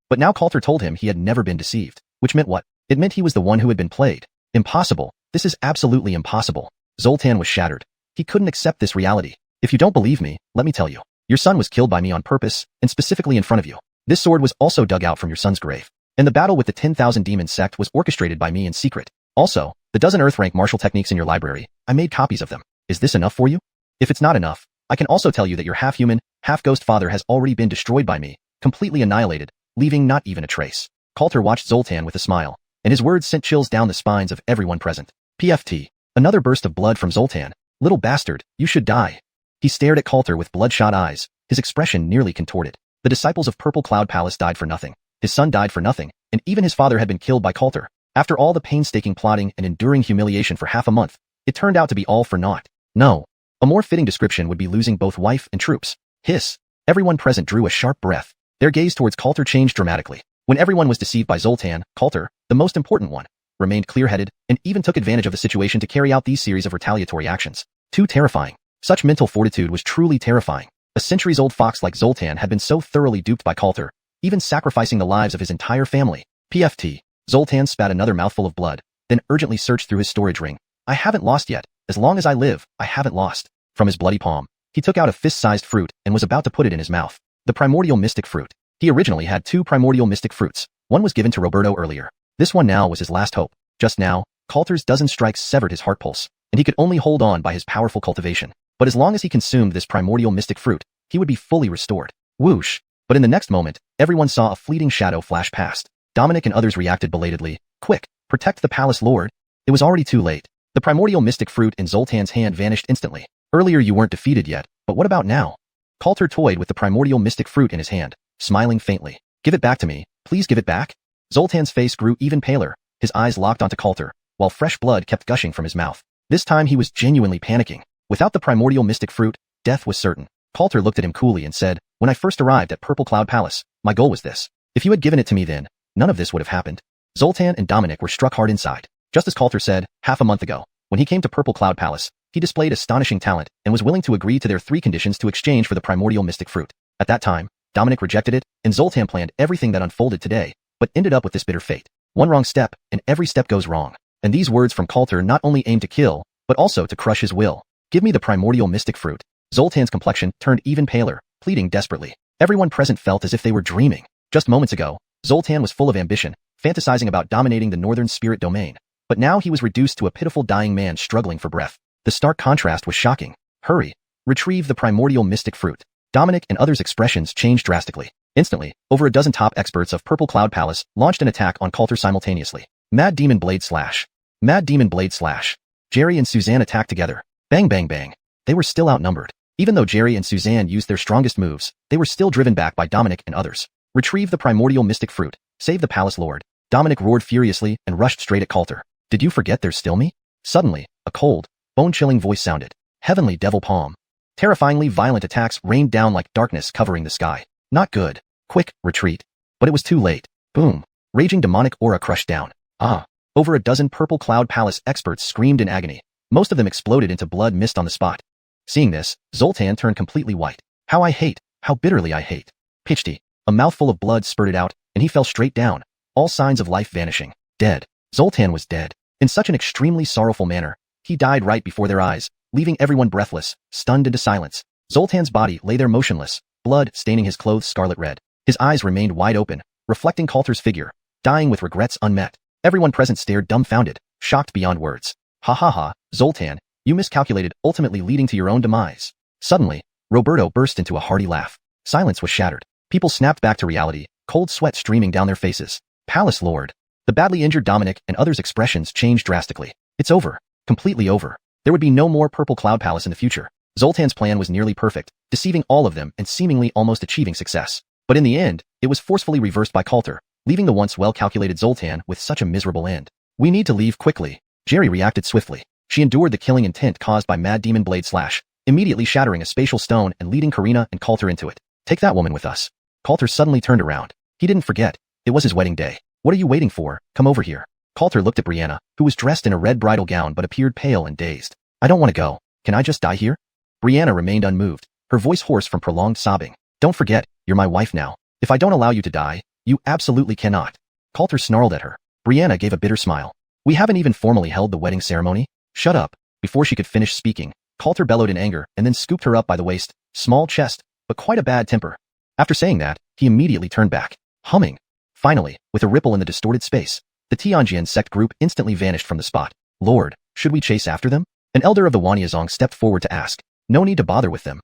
but now Coulter told him he had never been deceived. Which meant what? It meant he was the one who had been played. Impossible. This is absolutely impossible. Zoltan was shattered. He couldn't accept this reality. If you don't believe me, let me tell you. Your son was killed by me on purpose, and specifically in front of you. This sword was also dug out from your son's grave. And the battle with the 10,000 Demon sect was orchestrated by me in secret. Also, the dozen Earth-rank martial techniques in your library, I made copies of them. Is this enough for you? If it's not enough, I can also tell you that your half-human, half-ghost father has already been destroyed by me, completely annihilated, leaving not even a trace. Coulter watched Zoltan with a smile, and his words sent chills down the spines of everyone present. PFT. Another burst of blood from Zoltan. Little bastard, you should die. He stared at Coulter with bloodshot eyes, his expression nearly contorted. The disciples of Purple Cloud Palace died for nothing. His son died for nothing, and even his father had been killed by Coulter. After all the painstaking plotting and enduring humiliation for half a month, it turned out to be all for naught. No. A more fitting description would be losing both wife and troops. Hiss. Everyone present drew a sharp breath. Their gaze towards Coulter changed dramatically. When everyone was deceived by Zoltan, Coulter, the most important one, remained clear-headed and even took advantage of the situation to carry out these series of retaliatory actions. Too terrifying. Such mental fortitude was truly terrifying. A centuries-old fox like Zoltan had been so thoroughly duped by Coulter, even sacrificing the lives of his entire family. PFT. Zoltan spat another mouthful of blood, then urgently searched through his storage ring. I haven't lost yet. As long as I live, I haven't lost. From his bloody palm, he took out a fist-sized fruit and was about to put it in his mouth. The primordial mystic fruit. He originally had 2 primordial mystic fruits, One was given to Roberto earlier. This one now was his last hope. Just now, Coulter's dozen strikes severed his heart pulse, and he could only hold on by his powerful cultivation. But as long as he consumed this primordial mystic fruit, he would be fully restored. Whoosh! But in the next moment, everyone saw a fleeting shadow flash past. Dominic and others reacted belatedly. Quick, protect the palace lord. It was already too late. The primordial mystic fruit in Zoltan's hand vanished instantly. Earlier you weren't defeated yet, but what about now? Coulter toyed with the primordial mystic fruit in his hand, smiling faintly. Give it back to me, please give it back. Zoltan's face grew even paler, his eyes locked onto Coulter, while fresh blood kept gushing from his mouth. This time he was genuinely panicking. Without the primordial mystic fruit, death was certain. Coulter looked at him coolly and said, when I first arrived at Purple Cloud Palace, my goal was this. If you had given it to me then, none of this would have happened. Zoltan and Dominic were struck hard inside. Just as Coulter said, half a month ago, when he came to Purple Cloud Palace, he displayed astonishing talent and was willing to agree to their 3 conditions to exchange for the primordial mystic fruit. At that time, Dominic rejected it, and Zoltan planned everything that unfolded today, but ended up with this bitter fate. One wrong step, and every step goes wrong. And these words from Coulter not only aimed to kill, but also to crush his will. Give me the primordial mystic fruit. Zoltan's complexion turned even paler, pleading desperately. Everyone present felt as if they were dreaming. Just moments ago, Zoltan was full of ambition, fantasizing about dominating the northern spirit domain. But now he was reduced to a pitiful dying man struggling for breath. The stark contrast was shocking. Hurry! Retrieve the primordial mystic fruit. Dominic and others' expressions changed drastically. Instantly, over a dozen top experts of Purple Cloud Palace launched an attack on Coulter simultaneously. Mad Demon Blade Slash. Mad Demon Blade Slash. Jerry and Suzanne attacked together. Bang bang bang. They were still outnumbered. Even though Jerry and Suzanne used their strongest moves, they were still driven back by Dominic and others. Retrieve the primordial mystic fruit. Save the palace lord. Dominic roared furiously and rushed straight at Coulter. Did you forget there's still me? Suddenly, a cold, bone-chilling voice sounded. Heavenly Devil Palm. Terrifyingly violent attacks rained down like darkness covering the sky. Not good. Quick, retreat. But it was too late. Boom. Raging demonic aura crushed down. Ah. Over a dozen Purple Cloud Palace experts screamed in agony. Most of them exploded into blood mist on the spot. Seeing this, Zoltan turned completely white. How bitterly I hate. Pitchty. A mouthful of blood spurted out, and he fell straight down, all signs of life vanishing. Dead. Zoltan was dead. In such an extremely sorrowful manner, he died right before their eyes, leaving everyone breathless, stunned into silence. Zoltan's body lay there motionless, blood staining his clothes scarlet red. His eyes remained wide open, reflecting Coulter's figure, dying with regrets unmet. Everyone present stared dumbfounded, shocked beyond words. Ha ha ha, Zoltan, you miscalculated, ultimately leading to your own demise. Suddenly, Roberto burst into a hearty laugh. Silence was shattered. People snapped back to reality, cold sweat streaming down their faces. Palace Lord. The badly injured Dominic and others' expressions changed drastically. It's over. Completely over. There would be no more Purple Cloud Palace in the future. Zoltan's plan was nearly perfect, deceiving all of them and seemingly almost achieving success. But in the end, it was forcefully reversed by Coulter, leaving the once well-calculated Zoltan with such a miserable end. We need to leave quickly. Jerry reacted swiftly. She endured the killing intent caused by Mad Demon Blade Slash, immediately shattering a spatial stone and leading Karina and Coulter into it. Take that woman with us. Coulter suddenly turned around. He didn't forget. It was his wedding day. What are you waiting for? Come over here. Coulter looked at Brianna, who was dressed in a red bridal gown but appeared pale and dazed. I don't want to go. Can I just die here? Brianna remained unmoved, her voice hoarse from prolonged sobbing. Don't forget, you're my wife now. If I don't allow you to die, you absolutely cannot. Coulter snarled at her. Brianna gave a bitter smile. We haven't even formally held the wedding ceremony. Shut up. Before she could finish speaking, Coulter bellowed in anger and then scooped her up by the waist, small chest, but quite a bad temper. After saying that, he immediately turned back, humming. Finally, with a ripple in the distorted space, the Xiuxian sect group instantly vanished from the spot. Lord, should we chase after them? An elder of the Wanyazong stepped forward to ask. No need to bother with them.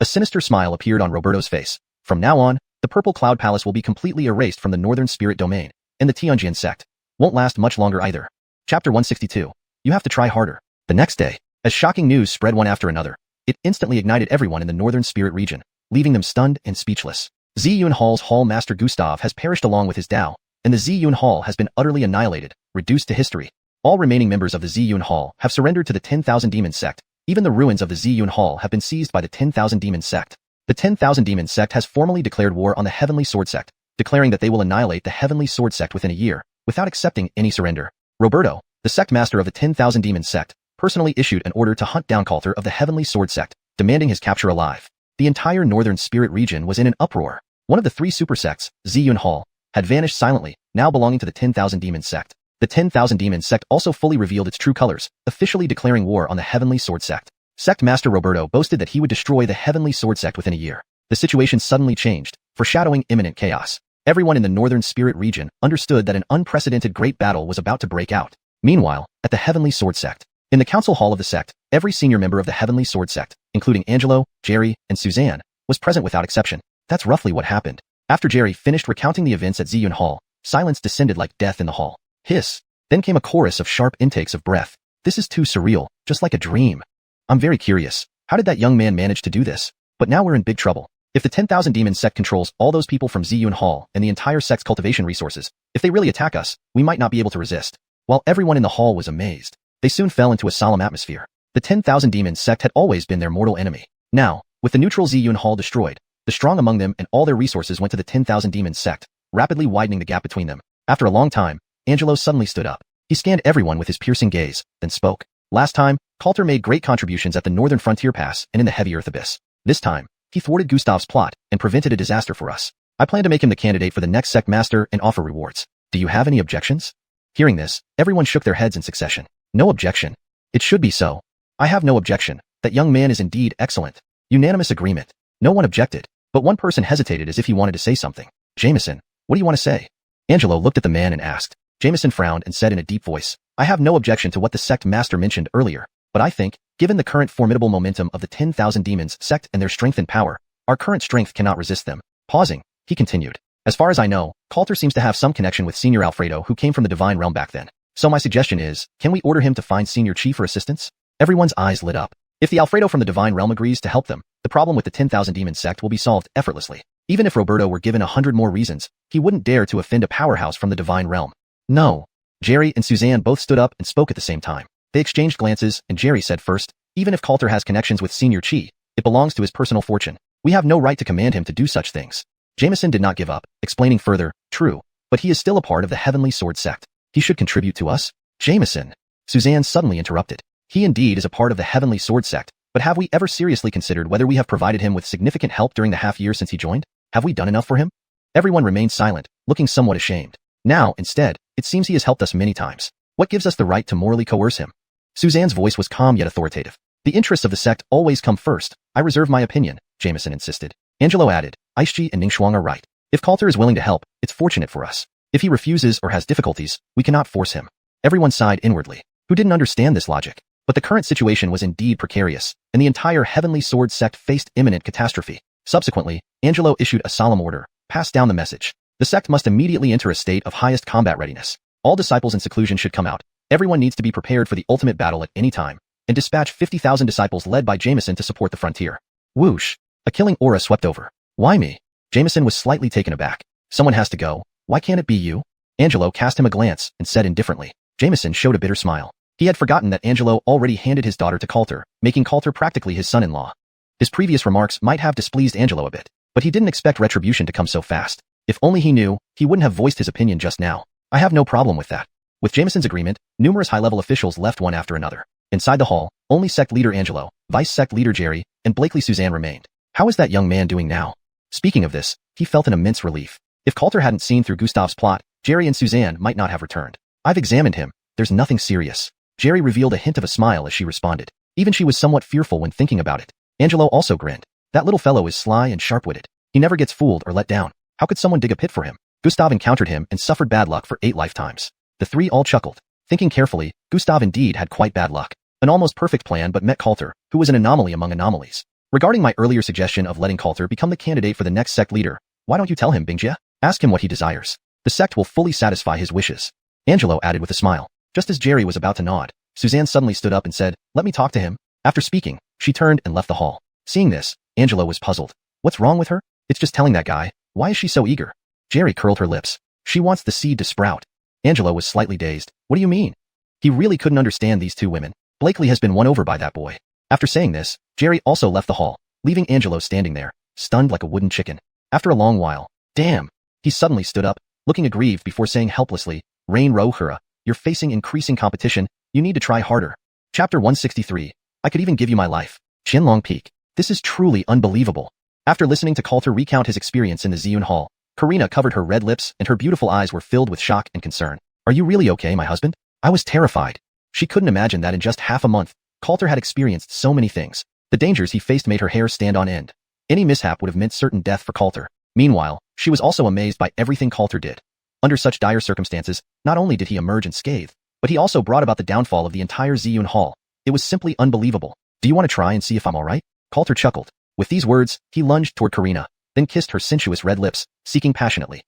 A sinister smile appeared on Roberto's face. From now on, the Purple Cloud Palace will be completely erased from the northern spirit domain, and the Xiuxian sect won't last much longer either. Chapter 162. You have to try harder. The next day, as shocking news spread one after another, it instantly ignited everyone in the northern spirit region, leaving them stunned and speechless. Xiuxian Hall's Hall Master Gustav has perished along with his Dao, and the Xiuxian Hall has been utterly annihilated, reduced to history. All remaining members of the Xiuxian Hall have surrendered to the 10,000 Demon Sect. Even the ruins of the Xiuxian Hall have been seized by the 10,000 Demon Sect. The 10,000 Demon Sect has formally declared war on the Heavenly Sword Sect, declaring that they will annihilate the Heavenly Sword Sect within a year, without accepting any surrender. Roberto, the sect master of the 10,000 Demon Sect, personally issued an order to hunt down Coulter of the Heavenly Sword Sect, demanding his capture alive. The entire northern spirit region was in an uproar. One of the 3 super sects, Xiuxian Hall, had vanished silently, now belonging to the 10,000 Demon Sect. The 10,000 Demon Sect also fully revealed its true colors, officially declaring war on the Heavenly Sword Sect. Sect Master Roberto boasted that he would destroy the Heavenly Sword Sect within a year. The situation suddenly changed, foreshadowing imminent chaos. Everyone in the northern spirit region understood that an unprecedented great battle was about to break out. Meanwhile, at the Heavenly Sword Sect, in the council hall of the sect, every senior member of the Heavenly Sword Sect, including Angelo, Jerry, and Suzanne, was present without exception. That's roughly what happened. After Jerry finished recounting the events at Xiuxian Hall, silence descended like death in the hall. Hiss. Then came a chorus of sharp intakes of breath. This is too surreal, just like a dream. I'm very curious. How did that young man manage to do this? But now we're in big trouble. If the 10,000 Demon sect controls all those people from Xiuxian Hall and the entire sect's cultivation resources, if they really attack us, we might not be able to resist. While everyone in the hall was amazed, they soon fell into a solemn atmosphere. The 10,000 Demon sect had always been their mortal enemy. Now, with the neutral Xiuxian Hall destroyed, the strong among them and all their resources went to the 10,000 Demon sect, rapidly widening the gap between them. After a long time, Angelo suddenly stood up. He scanned everyone with his piercing gaze, then spoke. Last time, Coulter made great contributions at the Northern Frontier Pass and in the Heavy Earth Abyss. This time, he thwarted Gustav's plot and prevented a disaster for us. I plan to make him the candidate for the next sect master and offer rewards. Do you have any objections? Hearing this, everyone shook their heads in succession. No objection. It should be so. I have no objection. That young man is indeed excellent. Unanimous agreement. No one objected, but one person hesitated as if he wanted to say something. Jameson, what do you want to say? Angelo looked at the man and asked. Jameson frowned and said in a deep voice, I have no objection to what the sect master mentioned earlier, but I think, given the current formidable momentum of the 10,000 demons sect and their strength and power, our current strength cannot resist them. Pausing, he continued. As far as I know, Coulter seems to have some connection with Senior Alfredo who came from the Divine Realm back then. So my suggestion is, can we order him to find Senior Chi for assistance? Everyone's eyes lit up. If the Alfredo from the Divine Realm agrees to help them, the problem with the 10,000 demon sect will be solved effortlessly. Even if Roberto were given 100 more reasons, he wouldn't dare to offend a powerhouse from the Divine Realm. No. Jerry and Suzanne both stood up and spoke at the same time. They exchanged glances, and Jerry said first, even if Coulter has connections with Senior Chi, it belongs to his personal fortune. We have no right to command him to do such things. Jameson did not give up, explaining further, true, but he is still a part of the Heavenly Sword sect. He should contribute to us? Jameson. Suzanne suddenly interrupted. He indeed is a part of the Heavenly Sword sect, but have we ever seriously considered whether we have provided him with significant help during the half year since he joined? Have we done enough for him? Everyone remained silent, looking somewhat ashamed. Now, instead, it seems he has helped us many times. What gives us the right to morally coerce him? Suzanne's voice was calm yet authoritative. The interests of the sect always come first. I reserve my opinion, Jameson insisted. Angelo added, Aischi and Ningxuang are right. If Coulter is willing to help, it's fortunate for us. If he refuses or has difficulties, we cannot force him. Everyone sighed inwardly. Who didn't understand this logic? But the current situation was indeed precarious, and the entire Heavenly Sword sect faced imminent catastrophe. Subsequently, Angelo issued a solemn order, passed down the message. The sect must immediately enter a state of highest combat readiness. All disciples in seclusion should come out. Everyone needs to be prepared for the ultimate battle at any time, and dispatch 50,000 disciples led by Jameson to support the frontier. Whoosh! A killing aura swept over. Why me? Jameson was slightly taken aback. Someone has to go. Why can't it be you? Angelo cast him a glance and said indifferently. Jameson showed a bitter smile. He had forgotten that Angelo already handed his daughter to Coulter, making Coulter practically his son-in-law. His previous remarks might have displeased Angelo a bit, but he didn't expect retribution to come so fast. If only he knew, he wouldn't have voiced his opinion just now. I have no problem with that. With Jameson's agreement, numerous high-level officials left one after another. Inside the hall, only sect leader Angelo, vice sect leader Jerry, and Blakely Suzanne remained. How is that young man doing now? Speaking of this, he felt an immense relief. If Coulter hadn't seen through Gustav's plot, Jerry and Suzanne might not have returned. I've examined him. There's nothing serious. Jerry revealed a hint of a smile as she responded. Even she was somewhat fearful when thinking about it. Angelo also grinned. That little fellow is sly and sharp-witted. He never gets fooled or let down. How could someone dig a pit for him? Gustav encountered him and suffered bad luck for 8 lifetimes. The three all chuckled. Thinking carefully, Gustav indeed had quite bad luck. An almost perfect plan but met Coulter, who was an anomaly among anomalies. Regarding my earlier suggestion of letting Coulter become the candidate for the next sect leader, why don't you tell him, Bingjia? Ask him what he desires. The sect will fully satisfy his wishes. Angelo added with a smile. Just as Jerry was about to nod, Suzanne suddenly stood up and said, let me talk to him. After speaking, she turned and left the hall. Seeing this, Angelo was puzzled. What's wrong with her? It's just telling that guy. Why is she so eager? Jerry curled her lips. She wants the seed to sprout. Angelo was slightly dazed. What do you mean? He really couldn't understand these two women. Blakely has been won over by that boy. After saying this, Jerry also left the hall, leaving Angelo standing there, stunned like a wooden chicken. After a long while, damn, he suddenly stood up, looking aggrieved before saying helplessly, Rain Rohura, you're facing increasing competition, you need to try harder. Chapter 163, I could even give you my life. Qianlong Peak. This is truly unbelievable. After listening to Coulter recount his experience in the Xiuxian Hall, Karina covered her red lips and her beautiful eyes were filled with shock and concern. Are you really okay, my husband? I was terrified. She couldn't imagine that in just half a month, Coulter had experienced so many things. The dangers he faced made her hair stand on end. Any mishap would have meant certain death for Coulter. Meanwhile, She was also amazed by everything Coulter did. Under such dire circumstances, not only did he emerge unscathed, but he also brought about the downfall of the entire Ziyun Hall. It was simply unbelievable. Do you want to try and see if I'm alright? Coulter chuckled. With these words, he lunged toward Karina, then kissed her sensuous red lips, seeking passionately.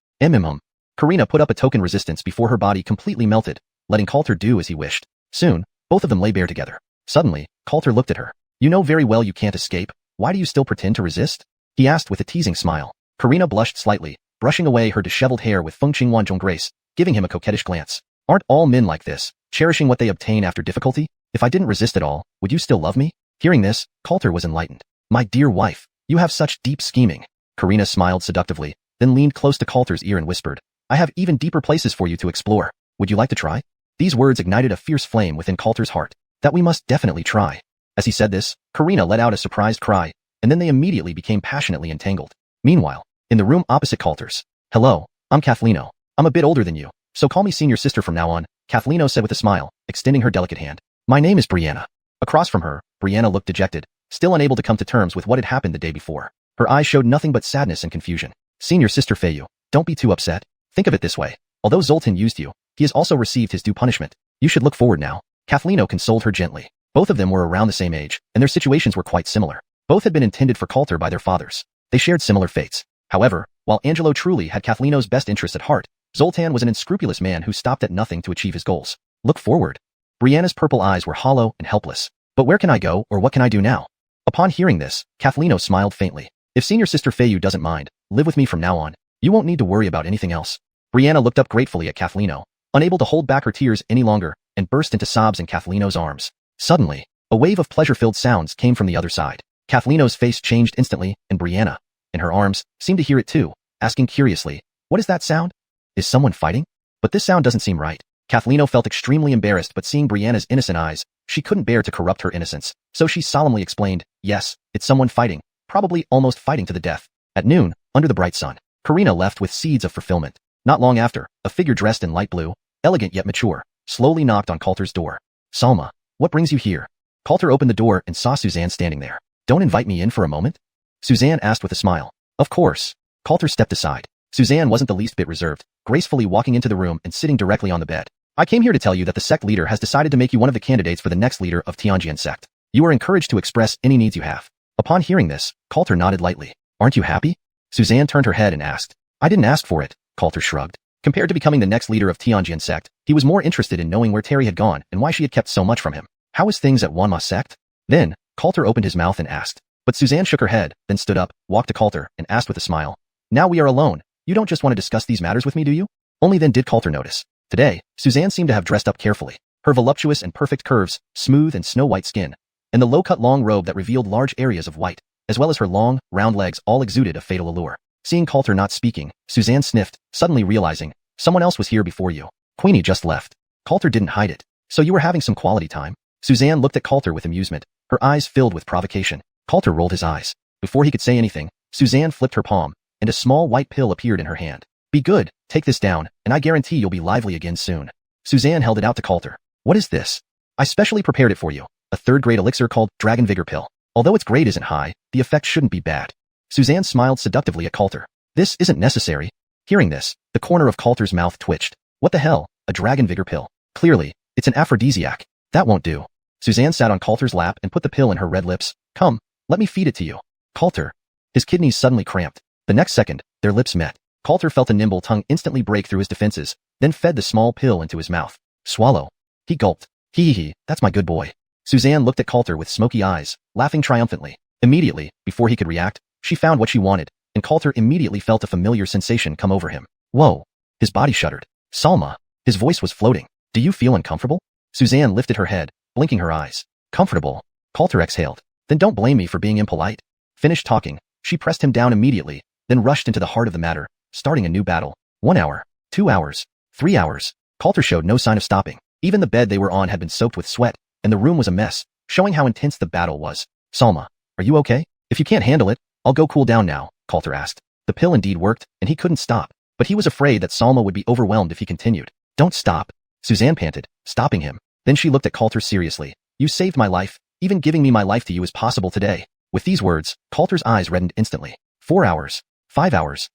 Karina put up a token resistance before her body completely melted, letting Coulter do as he wished. Soon, both of them lay bare together. Suddenly, Coulter looked at her. You know very well you can't escape. Why do you still pretend to resist? He asked with a teasing smile. Karina blushed slightly, brushing away her disheveled hair with Feng Qingwanzhong grace, giving him a coquettish glance. Aren't all men like this, cherishing what they obtain after difficulty? If I didn't resist at all, would you still love me? Hearing this, Coulter was enlightened. My dear wife, you have such deep scheming. Karina smiled seductively, then leaned close to Coulter's ear and whispered, I have even deeper places for you to explore. Would you like to try? These words ignited a fierce flame within Coulter's heart. That we must definitely try. As he said this, Karina let out a surprised cry, and then they immediately became passionately entangled. Meanwhile, in the room opposite Coulter's. Hello, I'm Kathleno. I'm a bit older than you, so call me senior sister from now on, Kathleno said with a smile, extending her delicate hand. My name is Brianna. Across from her, Brianna looked dejected, still unable to come to terms with what had happened the day before. Her eyes showed nothing but sadness and confusion. Senior sister Feiyu, don't be too upset. Think of it this way. Although Zoltan used you, he has also received his due punishment. You should look forward now. Kathleno consoled her gently. Both of them were around the same age, and their situations were quite similar. Both had been intended for Coulter by their fathers. They shared similar fates. However, while Angelo truly had Kathleno's best interests at heart, Zoltan was an unscrupulous man who stopped at nothing to achieve his goals. Look forward. Brianna's purple eyes were hollow and helpless. But where can I go or what can I do now? Upon hearing this, Kathleno smiled faintly. If senior sister Feiyu doesn't mind, live with me from now on. You won't need to worry about anything else. Brianna looked up gratefully at Kathleno, unable to hold back her tears any longer, and burst into sobs in Kathleno's arms. Suddenly, a wave of pleasure-filled sounds came from the other side. Kathleno's face changed instantly, and Brianna, in her arms, seemed to hear it too, asking curiously, what is that sound? Is someone fighting? But this sound doesn't seem right. Kathleno felt extremely embarrassed, but seeing Brianna's innocent eyes, she couldn't bear to corrupt her innocence, so she solemnly explained, yes, it's someone fighting, probably almost fighting to the death. At noon, under the bright sun, Karina left with seeds of fulfillment. Not long after, a figure dressed in light blue, elegant yet mature, slowly knocked on Coulter's door. Salma, what brings you here? Coulter opened the door and saw Suzanne standing there. Don't invite me in for a moment? Suzanne asked with a smile. Of course. Coulter stepped aside. Suzanne wasn't the least bit reserved, gracefully walking into the room and sitting directly on the bed. I came here to tell you that the sect leader has decided to make you one of the candidates for the next leader of Tianjian sect. You are encouraged to express any needs you have. Upon hearing this, Coulter nodded lightly. Aren't you happy? Suzanne turned her head and asked. I didn't ask for it, Coulter shrugged. Compared to becoming the next leader of Tianjian sect, he was more interested in knowing where Terry had gone and why she had kept so much from him. How is things at Wanma sect? Then, Coulter opened his mouth and asked. But Suzanne shook her head, then stood up, walked to Coulter, and asked with a smile. Now we are alone. You don't just want to discuss these matters with me, do you? Only then did Coulter notice. Today, Suzanne seemed to have dressed up carefully. Her voluptuous and perfect curves, smooth and snow-white skin, and the low-cut long robe that revealed large areas of white, as well as her long, round legs all exuded a fatal allure. Seeing Coulter not speaking, Suzanne sniffed, suddenly realizing, someone else was here before you. Queenie just left. Coulter didn't hide it. So you were having some quality time? Suzanne looked at Coulter with amusement, her eyes filled with provocation. Coulter rolled his eyes. Before he could say anything, Suzanne flipped her palm, and a small white pill appeared in her hand. Be good, take this down, and I guarantee you'll be lively again soon. Suzanne held it out to Coulter. What is this? I specially prepared it for you. A third-grade elixir called Dragon Vigor Pill. Although its grade isn't high, the effect shouldn't be bad. Suzanne smiled seductively at Coulter. This isn't necessary. Hearing this, the corner of Coulter's mouth twitched. What the hell? A Dragon Vigor Pill. Clearly, it's an aphrodisiac. That won't do. Suzanne sat on Coulter's lap and put the pill in her red lips. Come, let me feed it to you. Coulter. His kidneys suddenly cramped. The next second, their lips met. Coulter felt a nimble tongue instantly break through his defenses, then fed the small pill into his mouth. Swallow. He gulped. Hee, that's my good boy. Suzanne looked at Coulter with smoky eyes, laughing triumphantly. Immediately, before he could react, she found what she wanted, and Coulter immediately felt a familiar sensation come over him. Whoa. His body shuddered. Salma. His voice was floating. Do you feel uncomfortable? Suzanne lifted her head, blinking her eyes. Comfortable. Coulter exhaled. Then don't blame me for being impolite. Finished talking, she pressed him down immediately, then rushed into the heart of the matter, starting a new battle. 1 hour, 2 hours, 3 hours. Coulter showed no sign of stopping. Even the bed they were on had been soaked with sweat, and the room was a mess, showing how intense the battle was. Salma, are you okay? If you can't handle it, I'll go cool down now, Coulter asked. The pill indeed worked, and he couldn't stop, but he was afraid that Salma would be overwhelmed if he continued. Don't stop, Suzanne panted, stopping him. Then she looked at Coulter seriously. You saved my life. Even giving me my life to you is possible today. With these words, Coulter's eyes reddened instantly. 4 hours. 5 hours.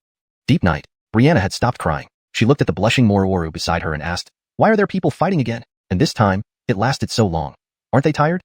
Deep night. Brianna had stopped crying. She looked at the blushing Mororu beside her and asked, "Why are there people fighting again? And this time, it lasted so long. Aren't they tired?"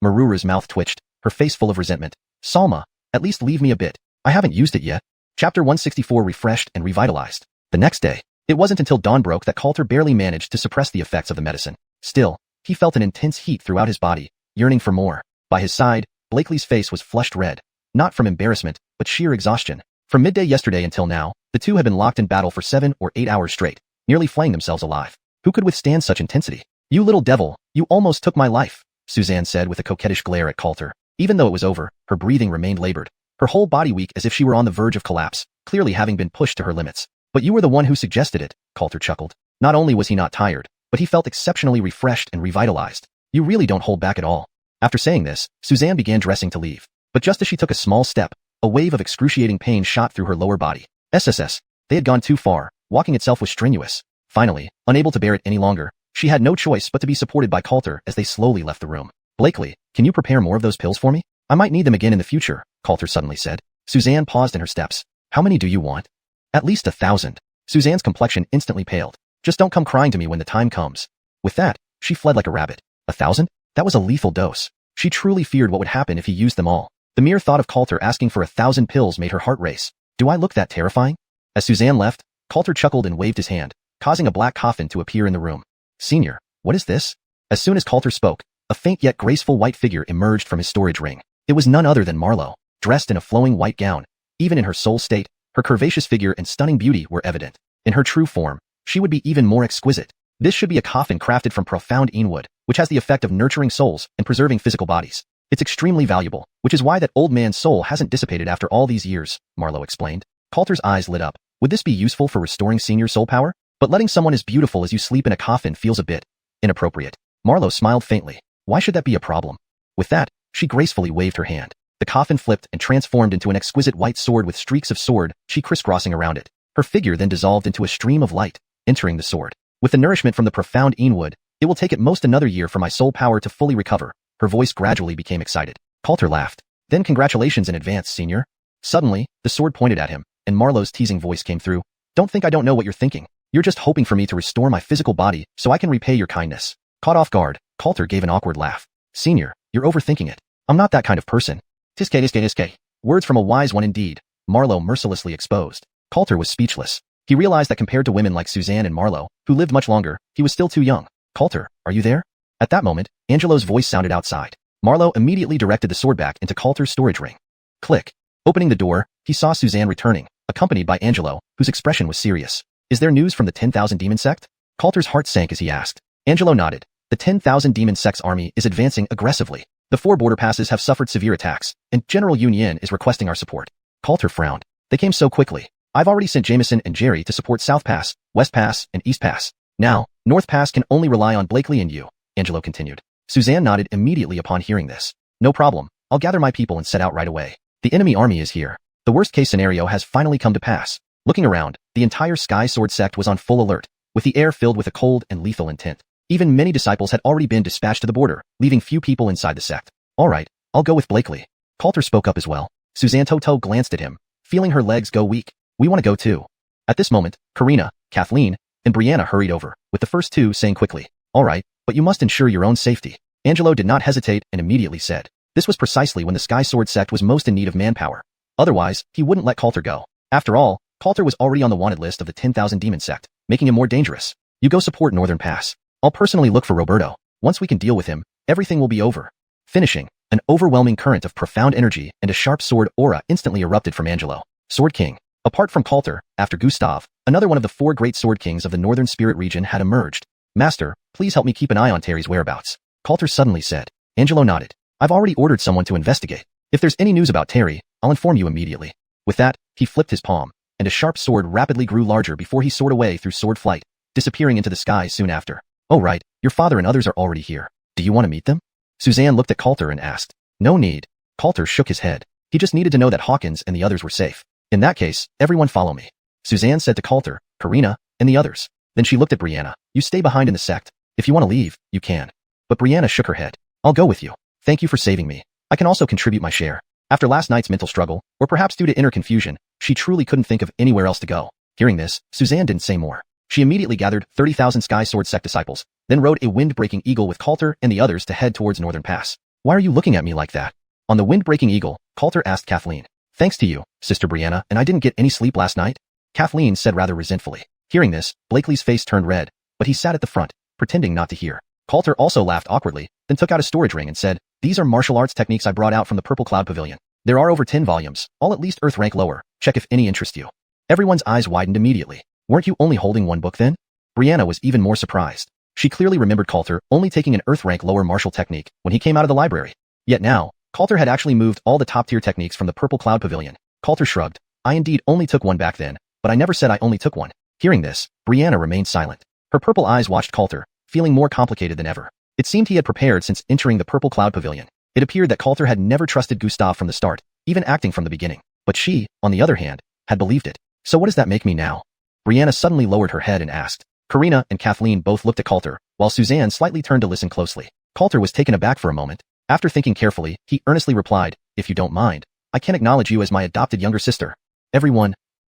Maruru's mouth twitched, her face full of resentment. "Salma, at least leave me a bit. I haven't used it yet." Chapter 164 refreshed and revitalized. The next day, it wasn't until dawn broke that Coulter barely managed to suppress the effects of the medicine. Still, he felt an intense heat throughout his body, yearning for more. By his side, Blakely's face was flushed red, not from embarrassment, but sheer exhaustion. From midday yesterday until now, the two had been locked in battle for 7 or 8 hours straight, nearly flaying themselves alive. Who could withstand such intensity? "You little devil, you almost took my life," Suzanne said with a coquettish glare at Coulter. Even though it was over, her breathing remained labored, her whole body weak as if she were on the verge of collapse, clearly having been pushed to her limits. "But you were the one who suggested it," Coulter chuckled. Not only was he not tired, but he felt exceptionally refreshed and revitalized. "You really don't hold back at all." After saying this, Suzanne began dressing to leave. But just as she took a small step, a wave of excruciating pain shot through her lower body. SSS. They had gone too far. Walking itself was strenuous. Finally, unable to bear it any longer, she had no choice but to be supported by Coulter as they slowly left the room. "Blakely, can you prepare more of those pills for me? I might need them again in the future," Coulter suddenly said. Suzanne paused in her steps. "How many do you want?" "At least 1,000. Suzanne's complexion instantly paled. "Just don't come crying to me when the time comes." With that, she fled like a rabbit. 1,000? That was a lethal dose. She truly feared what would happen if he used them all. The mere thought of Coulter asking for 1,000 pills made her heart race. "Do I look that terrifying?" As Suzanne left, Coulter chuckled and waved his hand, causing a black coffin to appear in the room. "Senior, what is this?" As soon as Coulter spoke, a faint yet graceful white figure emerged from his storage ring. It was none other than Marlowe, dressed in a flowing white gown. Even in her soul state, her curvaceous figure and stunning beauty were evident. In her true form, she would be even more exquisite. This should be a coffin crafted from profound wood, which has the effect of nurturing souls and preserving physical bodies. "It's extremely valuable, which is why that old man's soul hasn't dissipated after all these years," Marlowe explained. Coulter's eyes lit up. Would this be useful for restoring senior soul power? But letting someone as beautiful as you sleep in a coffin feels a bit inappropriate. Marlowe smiled faintly. Why should that be a problem? With that, she gracefully waved her hand. The coffin flipped and transformed into an exquisite white sword with streaks of sword chi crisscrossing around it. Her figure then dissolved into a stream of light, entering the sword. "With the nourishment from the profound wood, it will take at most another year for my soul power to fully recover." Her voice gradually became excited. Coulter laughed. "Then congratulations in advance, senior." Suddenly, the sword pointed at him, and Marlowe's teasing voice came through. "Don't think I don't know what you're thinking. You're just hoping for me to restore my physical body so I can repay your kindness." Caught off guard, Coulter gave an awkward laugh. "Senior, you're overthinking it. I'm not that kind of person." Tiske. Words from a wise one indeed, Marlowe mercilessly exposed. Coulter was speechless. He realized that compared to women like Suzanne and Marlowe, who lived much longer, he was still too young. "Coulter, are you there?" At that moment, Angelo's voice sounded outside. Marlowe immediately directed the sword back into Coulter's storage ring. Click. Opening the door, he saw Suzanne returning, accompanied by Angelo, whose expression was serious. "Is there news from the 10,000 demon sect?" Coulter's heart sank as he asked. Angelo nodded. "The 10,000 demon sect's army is advancing aggressively. The 4 border passes have suffered severe attacks, and General Yunyan is requesting our support." Coulter frowned. "They came so quickly. I've already sent Jameson and Jerry to support South Pass, West Pass, and East Pass. Now, North Pass can only rely on Blakely and you," Angelo continued. Suzanne nodded immediately upon hearing this. "No problem. I'll gather my people and set out right away. The enemy army is here. The worst-case scenario has finally come to pass." Looking around, the entire Sky Sword sect was on full alert, with the air filled with a cold and lethal intent. Even many disciples had already been dispatched to the border, leaving few people inside the sect. "All right, I'll go with Blakely." Coulter spoke up as well. Suzanne Toto glanced at him, feeling her legs go weak. "We want to go too." At this moment, Karina, Kathleen, and Brianna hurried over, with the first two saying quickly, "All right, but you must ensure your own safety." Angelo did not hesitate and immediately said, this was precisely when the Sky Sword sect was most in need of manpower. Otherwise, he wouldn't let Coulter go. After all, Coulter was already on the wanted list of the 10,000 demon sect, making him more dangerous. "You go support Northern Pass. I'll personally look for Roberto. Once we can deal with him, everything will be over." Finishing, an overwhelming current of profound energy and a sharp sword aura instantly erupted from Angelo. Sword King. Apart from Coulter, after Gustav, another one of the 4 great sword kings of the Northern Spirit region had emerged. "Master, please help me keep an eye on Terry's whereabouts," Coulter suddenly said. Angelo nodded. "I've already ordered someone to investigate. If there's any news about Terry, I'll inform you immediately." With that, he flipped his palm, and a sharp sword rapidly grew larger before he soared away through sword flight, disappearing into the sky soon after. "Oh right, your father and others are already here. Do you want to meet them?" Suzanne looked at Coulter and asked. "No need." Coulter shook his head. He just needed to know that Hawkins and the others were safe. "In that case, everyone follow me," Suzanne said to Coulter, Karina, and the others. Then she looked at Brianna. "You stay behind in the sect. If you want to leave, you can." But Brianna shook her head. "I'll go with you. Thank you for saving me. I can also contribute my share." After last night's mental struggle, or perhaps due to inner confusion, she She truly couldn't think of anywhere else to go. Hearing this, Suzanne didn't say more. She immediately gathered 30,000 Sky Sword sect disciples, then rode a wind-breaking eagle with Coulter and the others to head towards Northern Pass. Why are you looking at me like that? On the wind-breaking eagle, Coulter asked Kathleen. Thanks to you, Sister Brianna, and I didn't get any sleep last night? Kathleen said rather resentfully. Hearing this, Blakely's face turned red, but he sat at the front, pretending not to hear. Coulter also laughed awkwardly, then took out a storage ring and said, These are martial arts techniques I brought out from the Purple Cloud Pavilion. There are over 10 volumes, all at least Earth rank lower. Check if any interest you. Everyone's eyes widened immediately. Weren't you only holding one book then? Brianna was even more surprised. She clearly remembered Coulter only taking an Earth rank lower martial technique when he came out of the library. Yet now, Coulter had actually moved all the top-tier techniques from the Purple Cloud Pavilion. Coulter shrugged. I indeed only took one back then, but I never said I only took one. Hearing this, Brianna remained silent. Her purple eyes watched Coulter, feeling more complicated than ever. It seemed he had prepared since entering the Purple Cloud Pavilion. It appeared that Coulter had never trusted Gustave from the start, even acting from the beginning. But she, on the other hand, had believed it. So what does that make me now? Brianna suddenly lowered her head and asked. Karina and Kathleen both looked at Coulter, while Suzanne slightly turned to listen closely. Coulter was taken aback for a moment. After thinking carefully, he earnestly replied, If you don't mind, I can acknowledge you as my adopted younger sister. Everyone.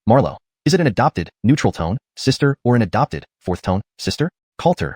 Marlowe. Is it an adopted, neutral tone, sister, or an adopted, fourth tone, sister? Coulter.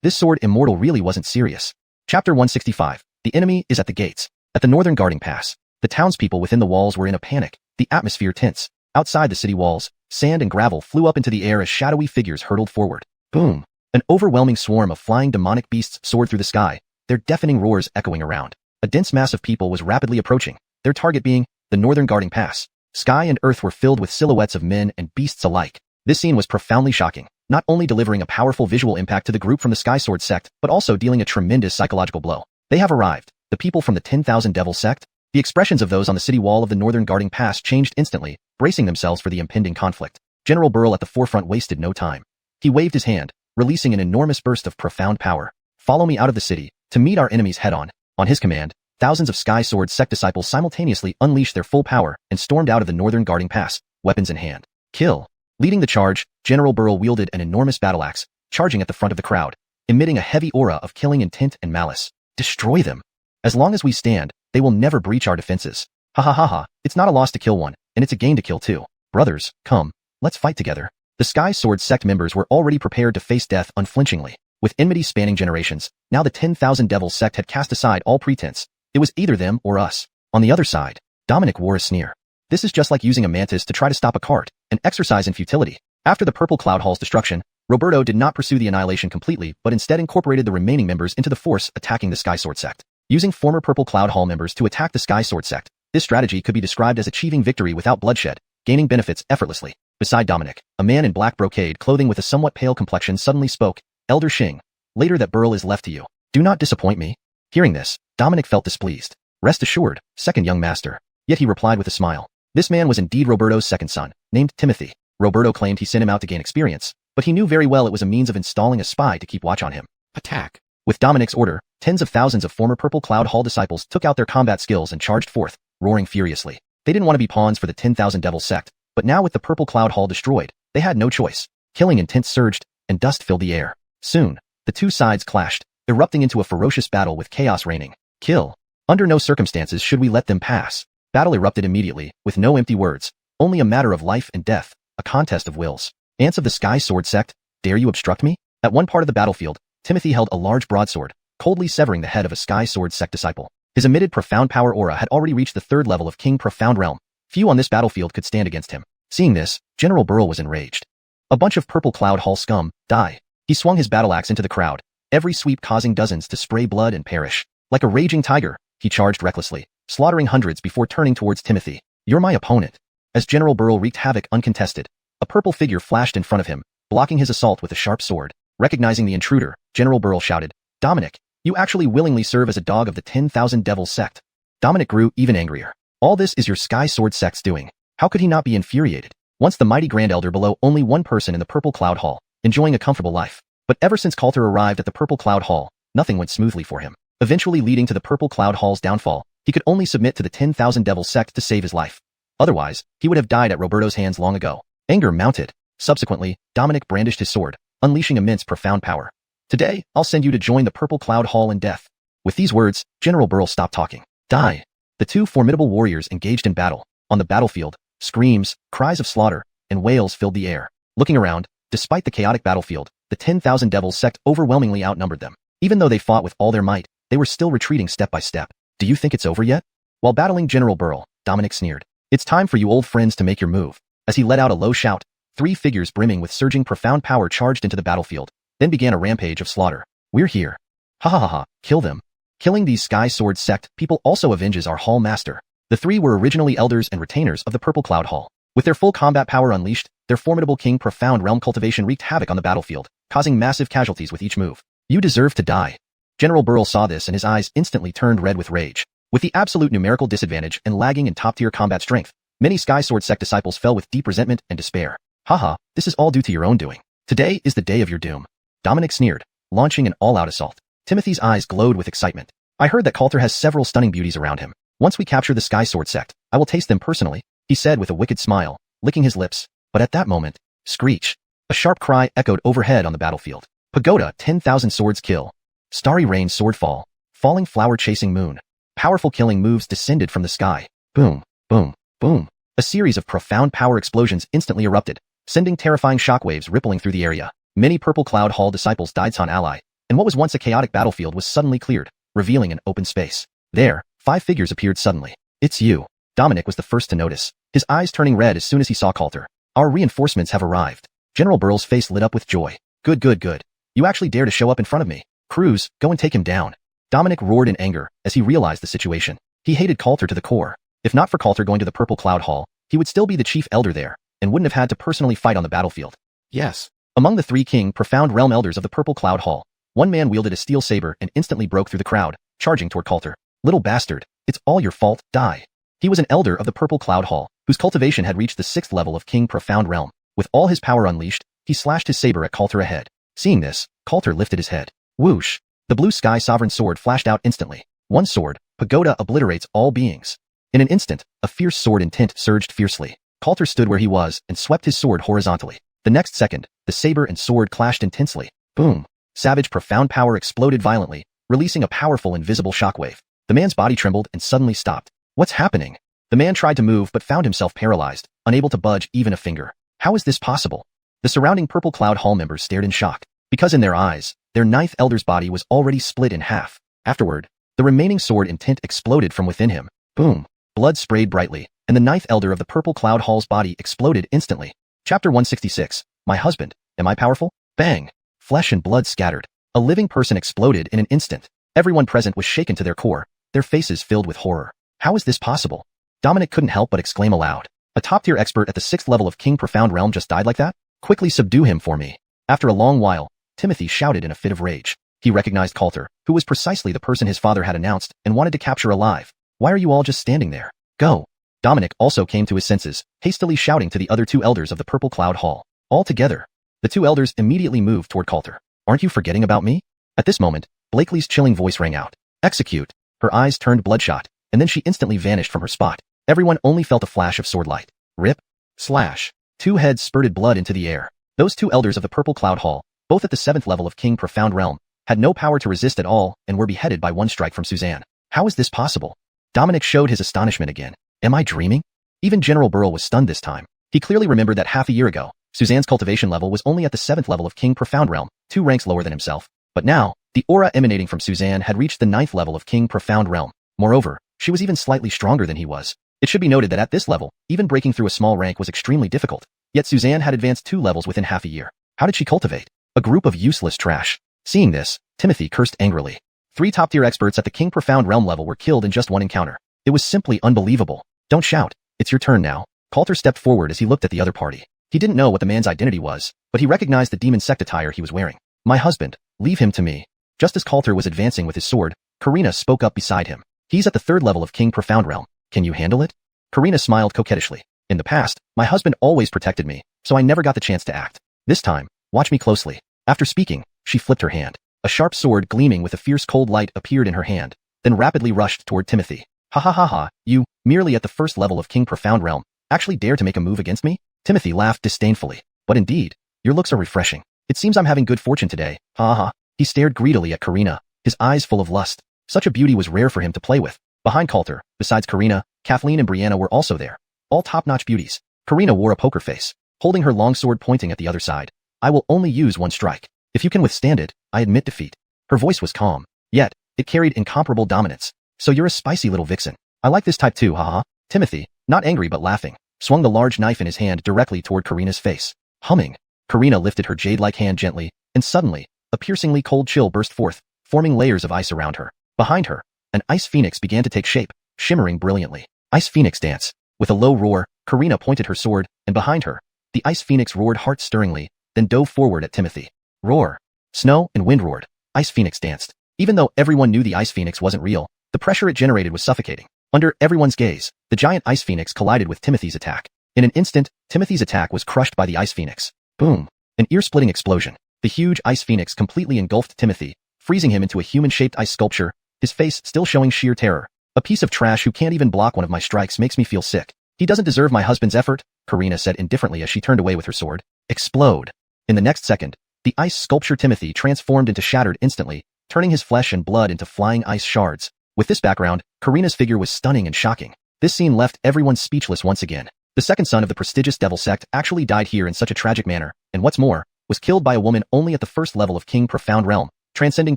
This sword immortal really wasn't serious. Chapter 165. The enemy is at the gates. At the northern guarding pass, the townspeople within the walls were in a panic. The atmosphere tense. Outside the city walls, sand and gravel flew up into the air as shadowy figures hurtled forward. Boom! An overwhelming swarm of flying demonic beasts soared through the sky, their deafening roars echoing around. A dense mass of people was rapidly approaching, their target being the northern guarding pass. Sky and earth were filled with silhouettes of men and beasts alike. This scene was profoundly shocking, not only delivering a powerful visual impact to the group from the Sky Sword sect, but also dealing a tremendous psychological blow. They have arrived. The people from the 10,000 Devil sect? The expressions of those on the city wall of the northern guarding pass changed instantly, bracing themselves for the impending conflict. General Burl at the forefront wasted no time. He waved his hand, releasing an enormous burst of profound power. Follow me out of the city, to meet our enemies head-on. On his command, thousands of Sky Sword sect disciples simultaneously unleashed their full power and stormed out of the northern guarding pass, weapons in hand. Kill. Leading the charge, General Burl wielded an enormous battle axe, charging at the front of the crowd, emitting a heavy aura of killing intent and malice. Destroy them. As long as we stand, they will never breach our defenses. Ha ha ha ha, it's not a loss to kill one, and it's a gain to kill two. Brothers, come, let's fight together. The Sky Sword sect members were already prepared to face death unflinchingly. With enmity spanning generations, now the 10,000 Devil sect had cast aside all pretense. It was either them or us. On the other side, Dominic wore a sneer. This is just like using a mantis to try to stop a cart, an exercise in futility. After the Purple Cloud Hall's destruction, Roberto did not pursue the annihilation completely, but instead incorporated the remaining members into the force attacking the Sky Sword sect. Using former Purple Cloud Hall members to attack the Sky Sword sect, this strategy could be described as achieving victory without bloodshed, gaining benefits effortlessly. Beside Dominic, a man in black brocade clothing with a somewhat pale complexion suddenly spoke. Elder Xing, later that Burl is left to you. Do not disappoint me. Hearing this, Dominic felt displeased. Rest assured, second young master. Yet he replied with a smile. This man was indeed Roberto's second son, named Timothy. Roberto claimed he sent him out to gain experience, but he knew very well it was a means of installing a spy to keep watch on him. Attack. With Dominic's order, tens of thousands of former Purple Cloud Hall disciples took out their combat skills and charged forth, roaring furiously. They didn't want to be pawns for the 10,000 Devil sect, but now with the Purple Cloud Hall destroyed, they had no choice. Killing intent surged, and dust filled the air. Soon, the two sides clashed, erupting into a ferocious battle with chaos reigning. Kill. Under no circumstances should we let them pass. Battle erupted immediately, with no empty words, only a matter of life and death, a contest of wills. Ants of the Sky Sword sect, dare you obstruct me? At one part of the battlefield, Timothy held a large broadsword, coldly severing the head of a Sky Sword sect disciple. His emitted profound power aura had already reached the third level of King Profound Realm. Few on this battlefield could stand against him. Seeing this, General Burl was enraged. A bunch of Purple Cloud Hall scum, die. He swung his battle axe into the crowd, every sweep causing dozens to spray blood and perish. Like a raging tiger, he charged recklessly, slaughtering hundreds before turning towards Timothy. You're my opponent. As General Burl wreaked havoc uncontested, a purple figure flashed in front of him, blocking his assault with a sharp sword. Recognizing the intruder, General Burl shouted, Dominic, you actually willingly serve as a dog of the 10,000 Devil sect. Dominic grew even angrier. All this is your Sky Sword sect's doing. How could he not be infuriated? Once the mighty Grand Elder below only one person in the Purple Cloud Hall, enjoying a comfortable life. But ever since Coulter arrived at the Purple Cloud Hall, nothing went smoothly for him. Eventually leading to the Purple Cloud Hall's downfall, he could only submit to the 10,000 Devil sect to save his life. Otherwise, he would have died at Roberto's hands long ago. Anger mounted. Subsequently, Dominic brandished his sword, unleashing immense profound power. Today, I'll send you to join the Purple Cloud Hall in death. With these words, General Burl stopped talking. Die. The two formidable warriors engaged in battle. On the battlefield, Screams, cries of slaughter, and wails filled the air. Looking around, despite the chaotic battlefield, the 10,000 devils sect overwhelmingly outnumbered them. Even though they fought with all their might, they were still retreating step by step. Do you think it's over yet? While battling General Burl, Dominic sneered. It's time for you old friends to make your move. As he let out a low shout, 3 figures brimming with surging profound power charged into the battlefield, then began a rampage of slaughter. We're here. Ha ha ha ha, kill them. Killing these Sky Sword sect people also avenges our Hall Master. The 3 were originally elders and retainers of the Purple Cloud Hall. With their full combat power unleashed, their formidable King Profound Realm cultivation wreaked havoc on the battlefield, causing massive casualties with each move. You deserve to die. General Burl saw this and his eyes instantly turned red with rage. With the absolute numerical disadvantage and lagging in top-tier combat strength, many Sky Sword sect disciples fell with deep resentment and despair. Haha, this is all due to your own doing. Today is the day of your doom. Dominic sneered, launching an all-out assault. Timothy's eyes glowed with excitement. I heard that Coulter has several stunning beauties around him. Once we capture the Sky Sword sect, I will taste them personally, he said with a wicked smile, licking his lips. But at that moment, screech. A sharp cry echoed overhead on the battlefield. Pagoda, 10,000 swords kill. Starry rain sword fall. Falling flower chasing moon. Powerful killing moves descended from the sky. Boom, boom, boom. A series of profound power explosions instantly erupted, sending terrifying shockwaves rippling through the area. Many Purple Cloud Hall disciples died on ally, and what was once a chaotic battlefield was suddenly cleared, revealing an open space. There, 5 figures appeared suddenly. It's you. Dominic was the first to notice, his eyes turning red as soon as he saw Coulter. Our reinforcements have arrived. General Burl's face lit up with joy. Good, good, good. You actually dare to show up in front of me. Cruz, go and take him down. Dominic roared in anger as he realized the situation. He hated Coulter to the core. If not for Coulter going to the Purple Cloud Hall, he would still be the chief elder there, and wouldn't have had to personally fight on the battlefield. Yes. Among the 3 King Profound Realm elders of the Purple Cloud Hall, one man wielded a steel saber and instantly broke through the crowd, charging toward Coulter. Little bastard, it's all your fault, die. He was an elder of the Purple Cloud Hall, whose cultivation had reached the 6th level of King Profound Realm. With all his power unleashed, he slashed his saber at Coulter ahead. Seeing this, Coulter lifted his head. Whoosh! The blue sky sovereign sword flashed out instantly. One sword, Pagoda obliterates all beings. In an instant, a fierce sword intent surged fiercely. Coulter stood where he was and swept his sword horizontally. The next second, the saber and sword clashed intensely. Boom! Savage profound power exploded violently, releasing a powerful invisible shockwave. The man's body trembled and suddenly stopped. What's happening? The man tried to move but found himself paralyzed, unable to budge even a finger. How is this possible? The surrounding Purple Cloud Hall members stared in shock, because in their eyes, their 9th elder's body was already split in half. Afterward, the remaining sword intent exploded from within him. Boom! Blood sprayed brightly, and the 9th elder of the Purple Cloud Hall's body exploded instantly. Chapter 166, My Husband, Am I Powerful? Bang! Flesh and blood scattered. A living person exploded in an instant. Everyone present was shaken to their core, their faces filled with horror. How is this possible? Dominic couldn't help but exclaim aloud. A top-tier expert at the 6th level of King Profound Realm just died like that? Quickly subdue him for me. After a long while, Timothy shouted in a fit of rage. He recognized Coulter, who was precisely the person his father had announced and wanted to capture alive. Why are you all just standing there? Go! Dominic also came to his senses, hastily shouting to the other 2 elders of the Purple Cloud Hall. All together, the 2 elders immediately moved toward Coulter. Aren't you forgetting about me? At this moment, Blakely's chilling voice rang out. Execute! Her eyes turned bloodshot, and then she instantly vanished from her spot. Everyone only felt a flash of sword light. Rip! Slash! 2 heads spurted blood into the air. Those 2 elders of the Purple Cloud Hall, both at the 7th level of King Profound Realm, had no power to resist at all and were beheaded by one strike from Suzanne. How is this possible? Dominic showed his astonishment again. Am I dreaming? Even General Burl was stunned this time. He clearly remembered that half a year ago, Suzanne's cultivation level was only at the 7th level of King Profound Realm, 2 ranks lower than himself. But now, the aura emanating from Suzanne had reached the 9th level of King Profound Realm. Moreover, she was even slightly stronger than he was. It should be noted that at this level, even breaking through a small rank was extremely difficult. Yet Suzanne had advanced 2 levels within half a year. How did she cultivate? A group of useless trash. Seeing this, Timothy cursed angrily. 3 top-tier experts at the King Profound Realm level were killed in just one encounter. It was simply unbelievable. Don't shout. It's your turn now. Coulter stepped forward as he looked at the other party. He didn't know what the man's identity was, but he recognized the demon sect attire he was wearing. My husband, leave him to me. Just as Coulter was advancing with his sword, Karina spoke up beside him. He's at the 3rd level of King Profound Realm. Can you handle it? Karina smiled coquettishly. In the past, my husband always protected me, so I never got the chance to act. This time, watch me closely. After speaking, she flipped her hand. A sharp sword gleaming with a fierce cold light appeared in her hand, then rapidly rushed toward Timothy. Ha ha ha ha, you, merely at the 1st level of King Profound Realm, actually dare to make a move against me? Timothy laughed disdainfully. But indeed, your looks are refreshing. It seems I'm having good fortune today. Ha ha. He stared greedily at Karina, his eyes full of lust. Such a beauty was rare for him to play with. Behind Coulter, besides Karina, Kathleen and Brianna were also there. all top-notch beauties. Karina wore a poker face, holding her long sword pointing at the other side. I will only use one strike. If you can withstand it, I admit defeat. Her voice was calm, yet it carried incomparable dominance. So you're a spicy little vixen. I like this type too, haha. Timothy, not angry but laughing, swung the large knife in his hand directly toward Karina's face. Humming, Karina lifted her jade-like hand gently, and suddenly, a piercingly cold chill burst forth, forming layers of ice around her. Behind her, an ice phoenix began to take shape, shimmering brilliantly. Ice phoenix dance. With a low roar, Karina pointed her sword, and behind her, the ice phoenix roared heart-stirringly, then dove forward at Timothy. Roar. Snow and wind roared. Ice phoenix danced. Even though everyone knew the ice phoenix wasn't real, the pressure it generated was suffocating. Under everyone's gaze, the giant ice phoenix collided with Timothy's attack. In an instant, Timothy's attack was crushed by the ice phoenix. Boom. An ear-splitting explosion. The huge ice phoenix completely engulfed Timothy, freezing him into a human-shaped ice sculpture, his face still showing sheer terror. A piece of trash who can't even block one of my strikes makes me feel sick. He doesn't deserve my husband's effort, Karina said indifferently as she turned away with her sword. Explode. In the next second, the ice sculpture Timothy transformed into shattered instantly, turning his flesh and blood into flying ice shards. With this background, Karina's figure was stunning and shocking. This scene left everyone speechless once again. The second son of the prestigious devil sect actually died here in such a tragic manner, and what's more, was killed by a woman only at the first level of King Profound Realm, transcending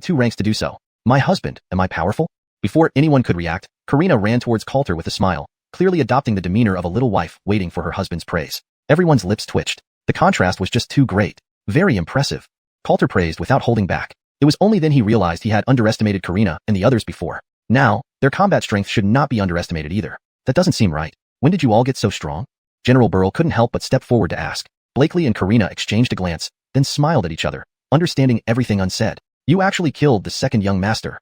2 ranks to do so. My husband, am I powerful? Before anyone could react, Karina ran towards Coulter with a smile, clearly adopting the demeanor of a little wife waiting for her husband's praise. Everyone's lips twitched. The contrast was just too great. Very impressive. Coulter praised without holding back. It was only then he realized he had underestimated Karina and the others before. Now, their combat strength should not be underestimated either. That doesn't seem right. When did you all get so strong? General Burl couldn't help but step forward to ask. Blakely and Karina exchanged a glance, then smiled at each other, understanding everything unsaid. You actually killed the second young master.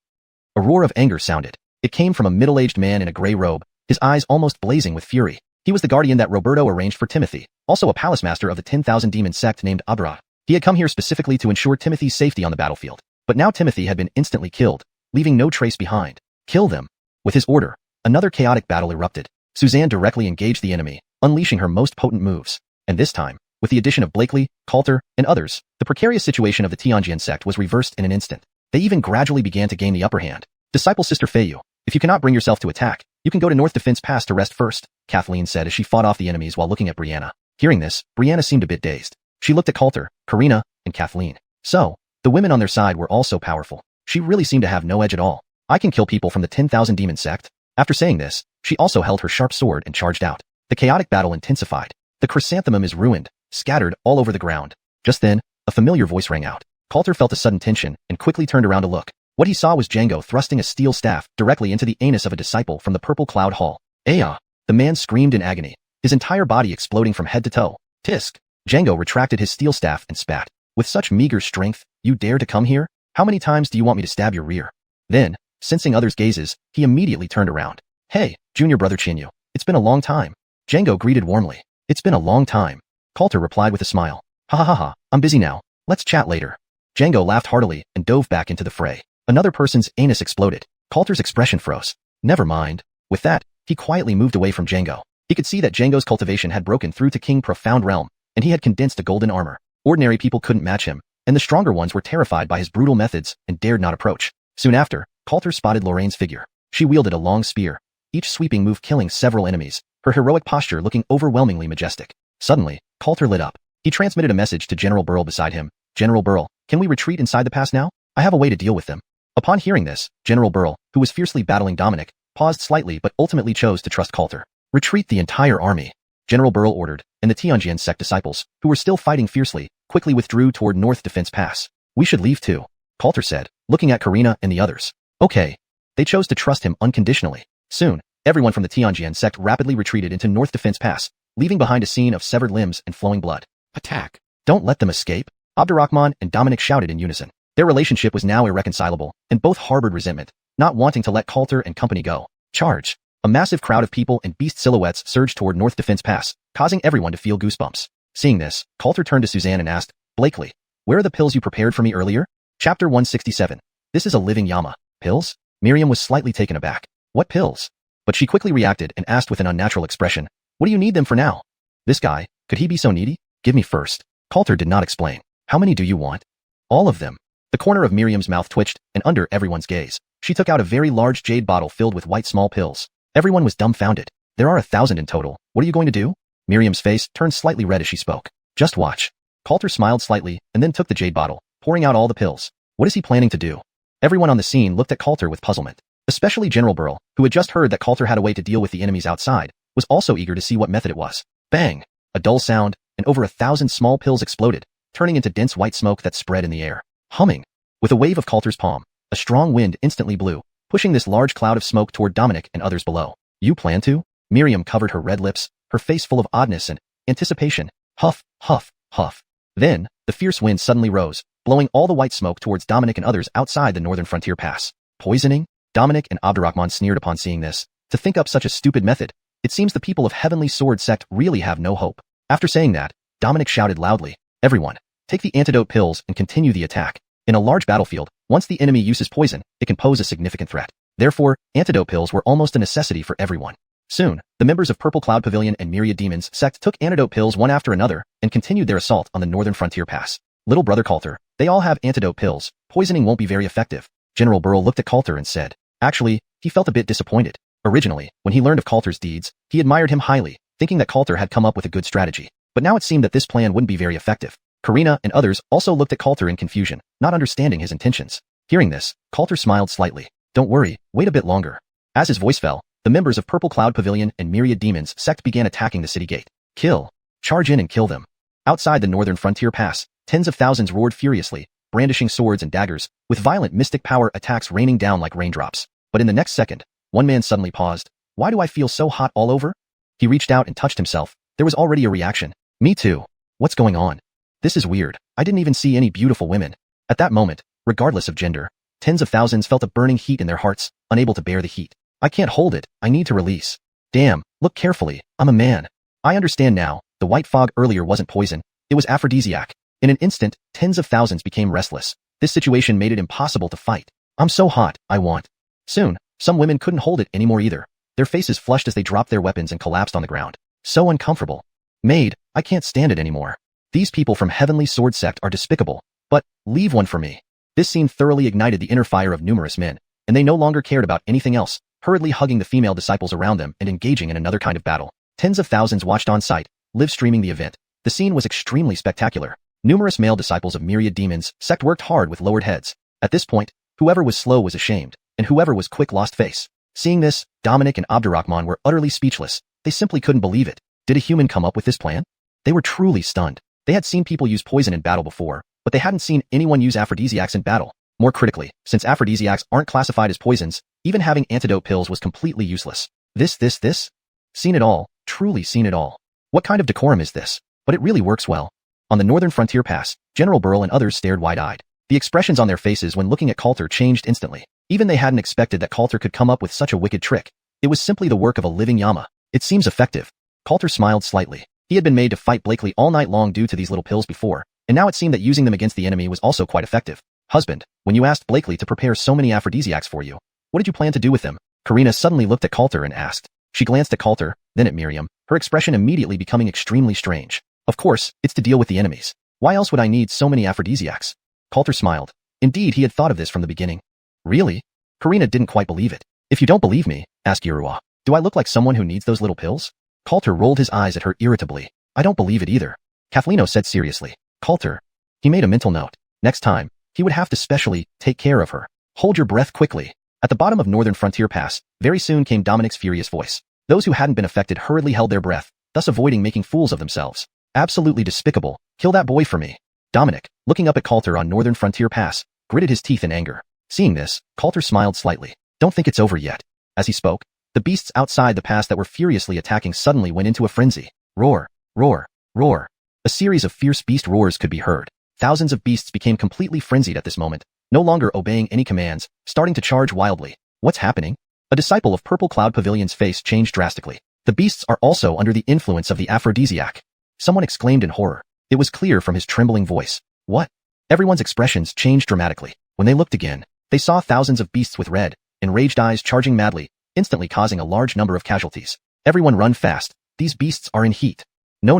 A roar of anger sounded. It came from a middle-aged man in a gray robe, his eyes almost blazing with fury. He was the guardian that Roberto arranged for Timothy, also a palace master of the 10,000 demon sect named Abra. He had come here specifically to ensure Timothy's safety on the battlefield. But now Timothy had been instantly killed, leaving no trace behind. Kill them. With his order, another chaotic battle erupted. Suzanne directly engaged the enemy, unleashing her most potent moves. And this time, with the addition of Blakely, Coulter, and others, the precarious situation of the Tianjian sect was reversed in an instant. They even gradually began to gain the upper hand. Disciple Sister Feiyu, if you cannot bring yourself to attack, you can go to North Defense Pass to rest first, Kathleen said as she fought off the enemies while looking at Brianna. Hearing this, Brianna seemed a bit dazed. She looked at Coulter, Karina, and Kathleen. So, the women on their side were also powerful. She really seemed to have no edge at all. I can kill people from the 10,000 demon sect. After saying this, she also held her sharp sword and charged out. The chaotic battle intensified. The chrysanthemum is ruined, scattered all over the ground. Just then, a familiar voice rang out. Coulter felt a sudden tension and quickly turned around to look. What he saw was Django thrusting a steel staff directly into the anus of a disciple from the Purple Cloud Hall. Aya! The man screamed in agony, his entire body exploding from head to toe. Tisk! Django retracted his steel staff and spat. With such meager strength, you dare to come here? How many times do you want me to stab your rear? Then, sensing others' gazes, he immediately turned around. Hey, junior brother Chinyu, it's been a long time. Django greeted warmly. It's been a long time. Coulter replied with a smile. Ha ha ha ha, I'm busy now. Let's chat later. Django laughed heartily and dove back into the fray. Another person's anus exploded. Coulter's expression froze. Never mind. With that, he quietly moved away from Django. He could see that Django's cultivation had broken through to King Profound Realm, and he had condensed a golden armor. Ordinary people couldn't match him, and the stronger ones were terrified by his brutal methods and dared not approach. Soon after, Coulter spotted Lorraine's figure. She wielded a long spear, each sweeping move killing several enemies, her heroic posture looking overwhelmingly majestic. Suddenly, Coulter lit up. He transmitted a message to General Burl beside him. General Burl, can we retreat inside the pass now? I have a way to deal with them. Upon hearing this, General Burl, who was fiercely battling Dominic, paused slightly but ultimately chose to trust Coulter. Retreat the entire army, General Burl ordered, and the Tianjian sect disciples, who were still fighting fiercely, quickly withdrew toward North Defense Pass. We should leave too, Coulter said, looking at Karina and the others. Okay. They chose to trust him unconditionally. Soon, everyone from the Tianjian sect rapidly retreated into North Defense Pass, leaving behind a scene of severed limbs and flowing blood. Attack! Don't let them escape, Abdurrahman and Dominic shouted in unison. Their relationship was now irreconcilable, and both harbored resentment, not wanting to let Coulter and company go. Charge! A massive crowd of people and beast silhouettes surged toward North Defense Pass, causing everyone to feel goosebumps. Seeing this, Coulter turned to Suzanne and asked, Blakely, where are the pills you prepared for me earlier? Chapter 167. This is a living Yama. Pills? Miriam was slightly taken aback. What pills? But she quickly reacted and asked with an unnatural expression, what do you need them for now? This guy, could he be so needy? Give me first. Coulter did not explain. How many do you want? All of them. The corner of Miriam's mouth twitched, and under everyone's gaze, she took out a very large jade bottle filled with white small pills. Everyone was dumbfounded. There are 1,000 in total. What are you going to do? Miriam's face turned slightly red as she spoke. Just watch. Coulter smiled slightly and then took the jade bottle, pouring out all the pills. What is he planning to do? Everyone on the scene looked at Coulter with puzzlement. Especially General Burl, who had just heard that Coulter had a way to deal with the enemies outside, was also eager to see what method it was. Bang! A dull sound, and over 1,000 small pills exploded, turning into dense white smoke that spread in the air. Humming. With a wave of Coulter's palm, a strong wind instantly blew, pushing this large cloud of smoke toward Dominic and others below. You plan to? Miriam covered her red lips, her face full of oddness and anticipation. Huff, huff, huff. Then, the fierce wind suddenly rose, blowing all the white smoke towards Dominic and others outside the northern frontier pass. Poisoning? Dominic and Abdurrahman sneered upon seeing this. To think up such a stupid method. It seems the people of Heavenly Sword Sect really have no hope. After saying that, Dominic shouted loudly, "Everyone, take the antidote pills and continue the attack. In a large battlefield, once the enemy uses poison, it can pose a significant threat. Therefore, antidote pills were almost a necessity for everyone." Soon, the members of Purple Cloud Pavilion and Myriad Demons Sect took antidote pills one after another and continued their assault on the northern frontier pass. Little brother Coulter, they all have antidote pills. Poisoning won't be very effective. General Burl looked at Coulter and said. Actually, he felt a bit disappointed. Originally, when he learned of Coulter's deeds, he admired him highly, thinking that Coulter had come up with a good strategy. But now it seemed that this plan wouldn't be very effective. Karina and others also looked at Coulter in confusion, not understanding his intentions. Hearing this, Coulter smiled slightly. Don't worry, wait a bit longer. As his voice fell, the members of Purple Cloud Pavilion and Myriad Demons Sect began attacking the city gate. Kill. Charge in and kill them. Outside the northern frontier pass, tens of thousands roared furiously, brandishing swords and daggers, with violent mystic power attacks raining down like raindrops. But in the next second, one man suddenly paused. Why do I feel so hot all over? He reached out and touched himself. There was already a reaction. Me too. What's going on? This is weird. I didn't even see any beautiful women. At that moment, regardless of gender, tens of thousands felt a burning heat in their hearts, unable to bear the heat. I can't hold it. I need to release. Damn, look carefully. I'm a man. I understand now. The white fog earlier wasn't poison. It was aphrodisiac. In an instant, tens of thousands became restless. This situation made it impossible to fight. I'm so hot, I want. Soon, some women couldn't hold it anymore either. Their faces flushed as they dropped their weapons and collapsed on the ground. So uncomfortable. Maid, I can't stand it anymore. These people from Heavenly Sword Sect are despicable. But, leave one for me. This scene thoroughly ignited the inner fire of numerous men, and they no longer cared about anything else, hurriedly hugging the female disciples around them and engaging in another kind of battle. Tens of thousands watched on site, live streaming the event. The scene was extremely spectacular. Numerous male disciples of Myriad Demons Sect worked hard with lowered heads. At this point, whoever was slow was ashamed, and whoever was quick lost face. Seeing this, Dominic and Abdurrahman were utterly speechless. They simply couldn't believe it. Did a human come up with this plan? They were truly stunned. They had seen people use poison in battle before, but they hadn't seen anyone use aphrodisiacs in battle. More critically, since aphrodisiacs aren't classified as poisons, even having antidote pills was completely useless. This? Seen it all, truly seen it all. What kind of decorum is this? But it really works well. On the northern frontier pass, General Burl and others stared wide-eyed. The expressions on their faces when looking at Coulter changed instantly. Even they hadn't expected that Coulter could come up with such a wicked trick. It was simply the work of a living Yama. It seems effective. Coulter smiled slightly. He had been made to fight Blakely all night long due to these little pills before, and now it seemed that using them against the enemy was also quite effective. Husband, when you asked Blakely to prepare so many aphrodisiacs for you, what did you plan to do with them? Karina suddenly looked at Coulter and asked. She glanced at Coulter, then at Miriam, her expression immediately becoming extremely strange. Of course, it's to deal with the enemies. Why else would I need so many aphrodisiacs? Coulter smiled. Indeed, he had thought of this from the beginning. Really? Karina didn't quite believe it. If you don't believe me, asked Yurua, do I look like someone who needs those little pills? Coulter rolled his eyes at her irritably. I don't believe it either. Kathleno said seriously. Coulter. He made a mental note. Next time, he would have to specially take care of her. Hold your breath quickly. At the bottom of Northern Frontier Pass, very soon came Dominic's furious voice. Those who hadn't been affected hurriedly held their breath, thus avoiding making fools of themselves. Absolutely despicable. Kill that boy for me. Dominic, looking up at Coulter on Northern Frontier Pass, gritted his teeth in anger. Seeing this, Coulter smiled slightly. Don't think it's over yet. As he spoke, the beasts outside the pass that were furiously attacking suddenly went into a frenzy. Roar, roar, roar. A series of fierce beast roars could be heard. Thousands of beasts became completely frenzied at this moment, no longer obeying any commands, starting to charge wildly. What's happening? A disciple of Purple Cloud Pavilion's face changed drastically. The beasts are also under the influence of the aphrodisiac. Someone exclaimed in horror. It was clear from his trembling voice. What? Everyone's expressions changed dramatically. When they looked again, they saw thousands of beasts with red, enraged eyes charging madly, instantly causing a large number of casualties. Everyone run fast. These beasts are in heat. No,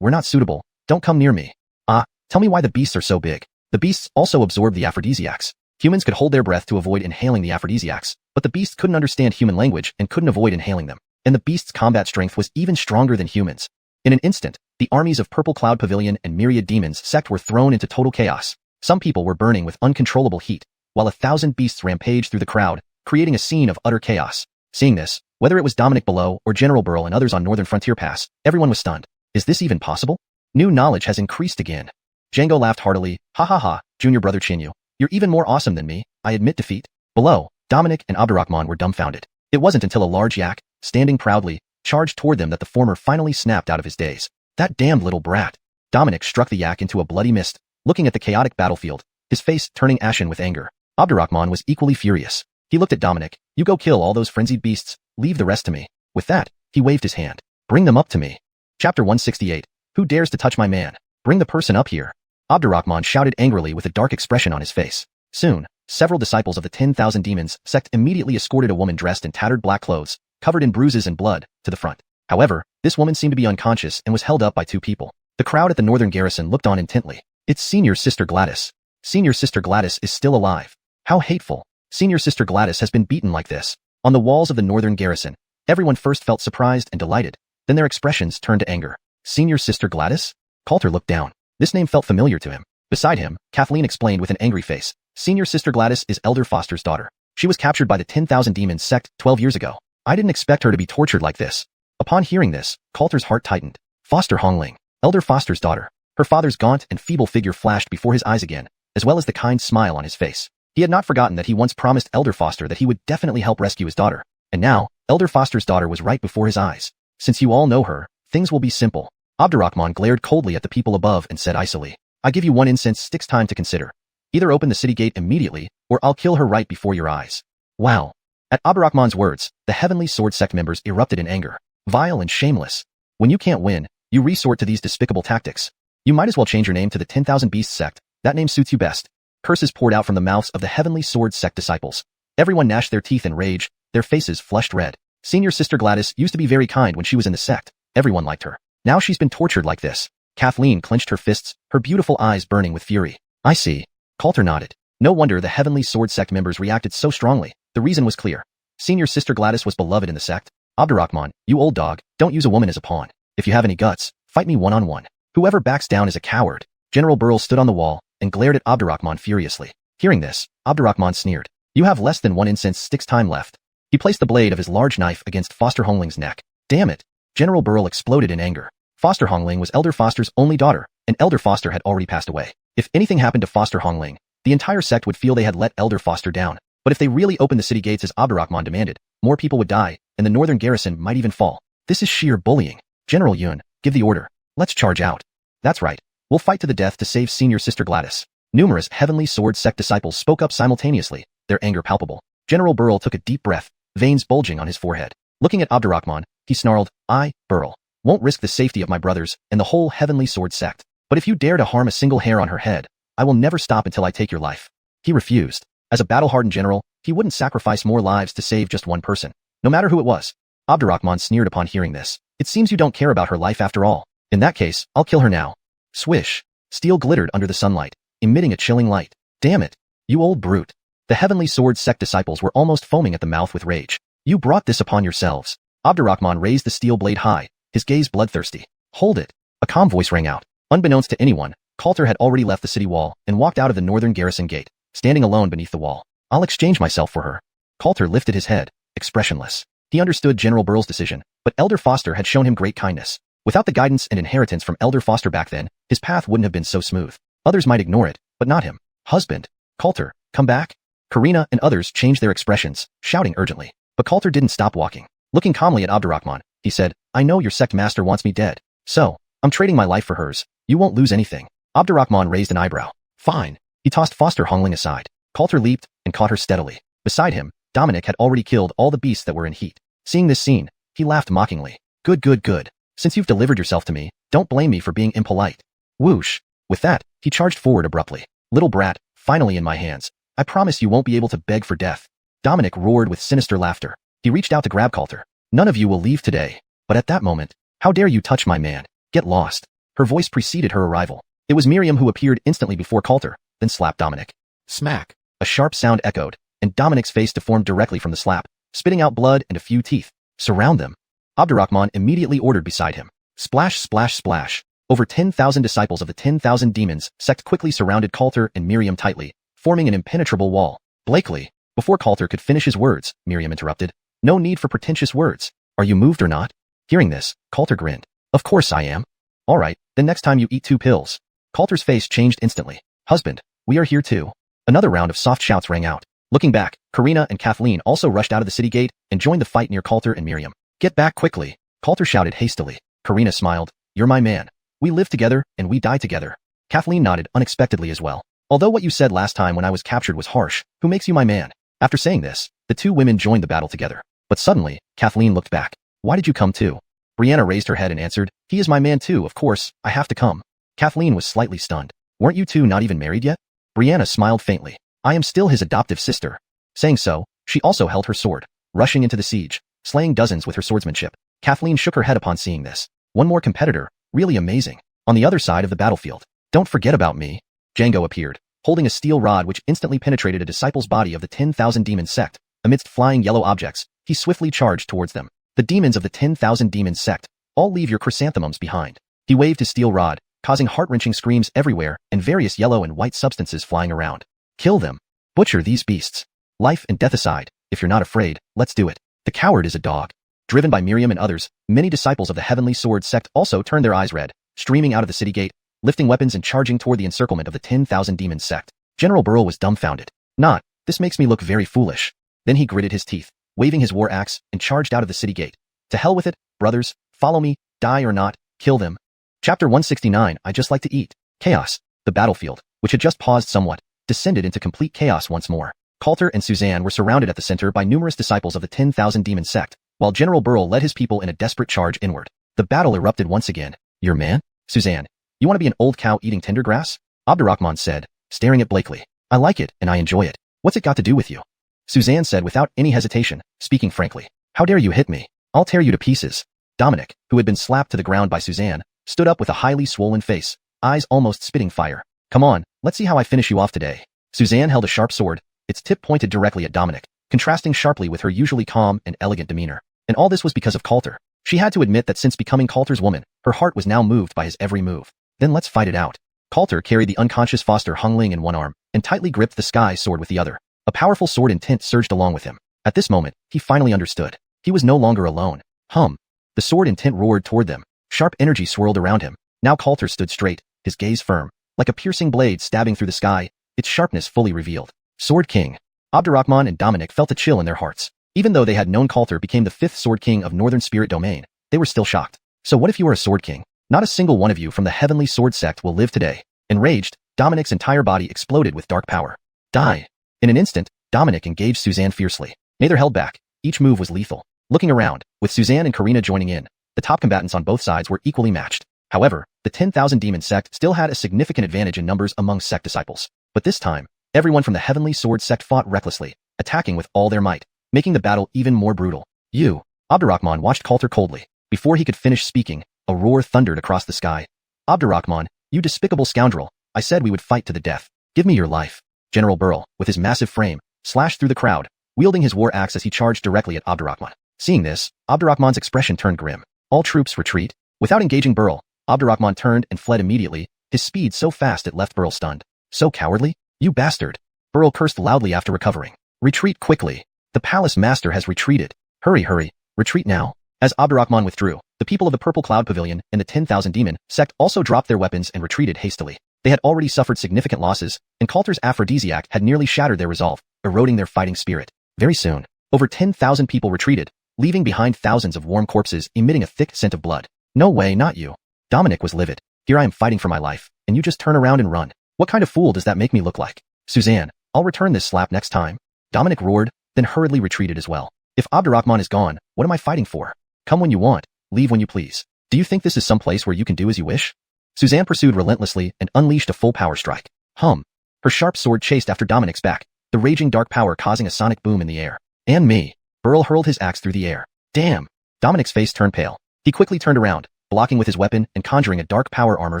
we're not suitable. Don't come near me. Tell me why the beasts are so big. The beasts also absorb the aphrodisiacs. Humans could hold their breath to avoid inhaling the aphrodisiacs, but the beasts couldn't understand human language and couldn't avoid inhaling them. and the beast's combat strength was even stronger than humans. In an instant, the armies of Purple Cloud Pavilion and myriad demons sect were thrown into total chaos. Some people were burning with uncontrollable heat, while 1,000 beasts rampaged through the crowd, creating a scene of utter chaos. Seeing this, whether it was Dominic below or General Burl and others on Northern Frontier Pass, everyone was stunned. Is this even possible? New knowledge has increased again. Django laughed heartily. Ha ha ha, junior brother Chinyu. You're even more awesome than me. I admit defeat. Below, Dominic and Abdurrahman were dumbfounded. It wasn't until a large yak, standing proudly, charged toward them that the former finally snapped out of his daze. That damned little brat. Dominic struck the yak into a bloody mist, looking at the chaotic battlefield, his face turning ashen with anger. Abdurrahman was equally furious. He looked at Dominic. You go kill all those frenzied beasts, leave the rest to me. With that, he waved his hand. Bring them up to me. Chapter 168. Who dares to touch my man? Bring the person up here. Abdurrahman shouted angrily with a dark expression on his face. Soon, several disciples of the 10,000 demons sect immediately escorted a woman dressed in tattered black clothes, covered in bruises and blood, to the front. However, this woman seemed to be unconscious and was held up by two people. The crowd at the northern garrison looked on intently. It's Senior Sister Gladys. Senior Sister Gladys is still alive. How hateful. Senior Sister Gladys has been beaten like this. On the walls of the northern garrison, everyone first felt surprised and delighted, then their expressions turned to anger. Senior Sister Gladys? Coulter looked down. This name felt familiar to him. Beside him, Kathleen explained with an angry face. Senior Sister Gladys is Elder Foster's daughter. She was captured by the 10,000 demons sect 12 years ago. I didn't expect her to be tortured like this. Upon hearing this, Coulter's heart tightened. Foster Hongling, Elder Foster's daughter. Her father's gaunt and feeble figure flashed before his eyes again, as well as the kind smile on his face. He had not forgotten that he once promised Elder Foster that he would definitely help rescue his daughter. And now, Elder Foster's daughter was right before his eyes. Since you all know her, things will be simple. Abdurrahman glared coldly at the people above and said icily, I give you 1 incense sticks time to consider. Either open the city gate immediately, or I'll kill her right before your eyes. Wow. At Abdurrahman's words, the Heavenly Sword Sect members erupted in anger. Vile and shameless. When you can't win, you resort to these despicable tactics. You might as well change your name to the 10,000 Beasts Sect. That name suits you best. Curses poured out from the mouths of the Heavenly Sword Sect disciples. Everyone gnashed their teeth in rage, their faces flushed red. Senior Sister Gladys used to be very kind when she was in the sect. Everyone liked her. Now she's been tortured like this. Kathleen clenched her fists, her beautiful eyes burning with fury. I see. Coulter nodded. No wonder the Heavenly Sword Sect members reacted so strongly. The reason was clear. Senior Sister Gladys was beloved in the sect. Abdurrahman, you old dog, don't use a woman as a pawn. If you have any guts, fight me one-on-one. Whoever backs down is a coward. General Burl stood on the wall and glared at Abdurrahman furiously. Hearing this, Abdurrahman sneered. You have less than 1 incense sticks time left. He placed the blade of his large knife against Foster Hongling's neck. Damn it. General Burl exploded in anger. Foster Hongling was Elder Foster's only daughter, and Elder Foster had already passed away. If anything happened to Foster Hongling, the entire sect would feel they had let Elder Foster down. But if they really opened the city gates as Abdurrahman demanded, more people would die, and the northern garrison might even fall. This is sheer bullying. General Yun, give the order. Let's charge out. That's right. We'll fight to the death to save Senior Sister Gladys. Numerous Heavenly Sword Sect disciples spoke up simultaneously, their anger palpable. General Burl took a deep breath, veins bulging on his forehead. Looking at Abdurrahman, he snarled, I, Burl, won't risk the safety of my brothers and the whole Heavenly Sword Sect. But if you dare to harm a single hair on her head, I will never stop until I take your life. He refused. As a battle-hardened general, he wouldn't sacrifice more lives to save just one person, no matter who it was. Abdurrahman sneered upon hearing this. It seems you don't care about her life after all. In that case, I'll kill her now. Swish. Steel glittered under the sunlight, emitting a chilling light. Damn it. You old brute. The Heavenly Sword Sect disciples were almost foaming at the mouth with rage. You brought this upon yourselves. Abdurrahman raised the steel blade high, his gaze bloodthirsty. Hold it. A calm voice rang out. Unbeknownst to anyone, Coulter had already left the city wall and walked out of the northern garrison gate, standing alone beneath the wall. I'll exchange myself for her. Coulter lifted his head, expressionless. He understood General Burl's decision, but Elder Foster had shown him great kindness. Without the guidance and inheritance from Elder Foster back then, his path wouldn't have been so smooth. Others might ignore it, but not him. Husband. Coulter, come back. Karina and others changed their expressions, shouting urgently. But Coulter didn't stop walking. Looking calmly at Abdurrahman, he said, I know your sect master wants me dead. So, I'm trading my life for hers. You won't lose anything. Abdurrahman raised an eyebrow. Fine. He tossed Foster Hongling aside. Coulter leaped and caught her steadily. Beside him, Dominic had already killed all the beasts that were in heat. Seeing this scene, he laughed mockingly. Good, good, good. Since you've delivered yourself to me, don't blame me for being impolite. Whoosh. With that, he charged forward abruptly. Little brat, finally in my hands. I promise you won't be able to beg for death. Dominic roared with sinister laughter. He reached out to grab Coulter. None of you will leave today. But at that moment, how dare you touch my man? Get lost. Her voice preceded her arrival. It was Miriam who appeared instantly before Coulter, then slapped Dominic. Smack. A sharp sound echoed, and Dominic's face deformed directly from the slap, spitting out blood and a few teeth. Surround them. Abdurrahman immediately ordered beside him. Splash, splash, splash. Over 10,000 disciples of the 10,000 demons sect quickly surrounded Coulter and Miriam tightly, forming an impenetrable wall. Blakely. Before Coulter could finish his words, Miriam interrupted. No need for pretentious words. Are you moved or not? Hearing this, Coulter grinned. Of course I am. All right, then next time you eat 2 pills. Coulter's face changed instantly. Husband, we are here too. Another round of soft shouts rang out. Looking back, Karina and Kathleen also rushed out of the city gate and joined the fight near Coulter and Miriam. Get back quickly. Coulter shouted hastily. Karina smiled. You're my man. We live together and we die together. Kathleen nodded unexpectedly as well. Although what you said last time when I was captured was harsh, who makes you my man? After saying this, the 2 women joined the battle together. But suddenly, Kathleen looked back. Why did you come too? Brianna raised her head and answered, he is my man too, of course, I have to come. Kathleen was slightly stunned. Weren't you 2 not even married yet? Brianna smiled faintly. I am still his adoptive sister. Saying so, she also held her sword, rushing into the siege, slaying dozens with her swordsmanship. Kathleen shook her head upon seeing this. One more competitor, really amazing. On the other side of the battlefield. Don't forget about me. Django appeared, holding a steel rod which instantly penetrated a disciple's body of the 10,000 demon sect. Amidst flying yellow objects, he swiftly charged towards them. The demons of the 10,000 demon sect, all leave your chrysanthemums behind. He waved his steel rod, causing heart-wrenching screams everywhere and various yellow and white substances flying around. Kill them. Butcher these beasts. Life and death aside, if you're not afraid, let's do it. The coward is a dog. Driven by Miriam and others, many disciples of the Heavenly Sword sect also turned their eyes red, streaming out of the city gate, lifting weapons and charging toward the encirclement of the 10,000 demon sect. General Burl was dumbfounded. Not, this makes me look very foolish. Then he gritted his teeth, waving his war axe, and charged out of the city gate. To hell with it, brothers, follow me, die or not, kill them. Chapter 169, I just like to eat. Chaos. The battlefield, which had just paused somewhat, descended into complete chaos once more. Coulter and Suzanne were surrounded at the center by numerous disciples of the 10,000 demon sect, while General Burl led his people in a desperate charge inward. The battle erupted once again. Your man? Suzanne, you want to be an old cow eating tender grass? Abdurrahman said, staring at Blakely. I like it and I enjoy it. What's it got to do with you? Suzanne said without any hesitation, speaking frankly. How dare you hit me? I'll tear you to pieces. Dominic, who had been slapped to the ground by Suzanne, stood up with a highly swollen face, eyes almost spitting fire. Come on, let's see how I finish you off today. Suzanne held a sharp sword, its tip pointed directly at Dominic, contrasting sharply with her usually calm and elegant demeanor. And all this was because of Coulter. She had to admit that since becoming Coulter's woman, her heart was now moved by his every move. Then let's fight it out. Coulter carried the unconscious Foster Hungling in one arm, and tightly gripped the sky sword with the other. A powerful sword intent surged along with him. At this moment, he finally understood. He was no longer alone. The sword intent roared toward them. Sharp energy swirled around him. Now Coulter stood straight, his gaze firm, like a piercing blade stabbing through the sky, its sharpness fully revealed. Sword King. Abdurrahman and Dominic felt a chill in their hearts. Even though they had known Coulter became the 5th Sword King of Northern Spirit Domain, they were still shocked. So what if you were a Sword King? Not a single one of you from the Heavenly Sword Sect will live today. Enraged, Dominic's entire body exploded with dark power. Die. In an instant, Dominic engaged Suzanne fiercely. Neither held back. Each move was lethal. Looking around, with Suzanne and Karina joining in, the top combatants on both sides were equally matched. However, the 10,000 demon sect still had a significant advantage in numbers among sect disciples. But this time, everyone from the Heavenly Sword sect fought recklessly, attacking with all their might, making the battle even more brutal. You. Abdurrahman watched Coulter coldly. Before he could finish speaking, a roar thundered across the sky. Abdurrahman, you despicable scoundrel, I said we would fight to the death. Give me your life. General Burl, with his massive frame, slashed through the crowd, wielding his war axe as he charged directly at Abdurrahman. Seeing this, Abdurrahman's expression turned grim. All troops retreat. Without engaging Burl, Abdurrahman turned and fled immediately, his speed so fast it left Burl stunned. So cowardly? You bastard. Burl cursed loudly after recovering. Retreat quickly. The palace master has retreated. Hurry, hurry. Retreat now. As Abdurrahman withdrew, the people of the Purple Cloud Pavilion and the 10,000 Demon sect also dropped their weapons and retreated hastily. They had already suffered significant losses, and Coulter's aphrodisiac had nearly shattered their resolve, eroding their fighting spirit. Very soon, over 10,000 people retreated, leaving behind thousands of warm corpses emitting a thick scent of blood. No way, not you. Dominic was livid. Here I am fighting for my life, and you just turn around and run. What kind of fool does that make me look like? Suzanne, I'll return this slap next time. Dominic roared, then hurriedly retreated as well. If Abdurrahman is gone, what am I fighting for? Come when you want, leave when you please. Do you think this is some place where you can do as you wish? Suzanne pursued relentlessly and unleashed a full power strike. Her sharp sword chased after Dominic's back, the raging dark power causing a sonic boom in the air. And me. Burl hurled his axe through the air. Damn. Dominic's face turned pale. He quickly turned around, blocking with his weapon and conjuring a dark power armor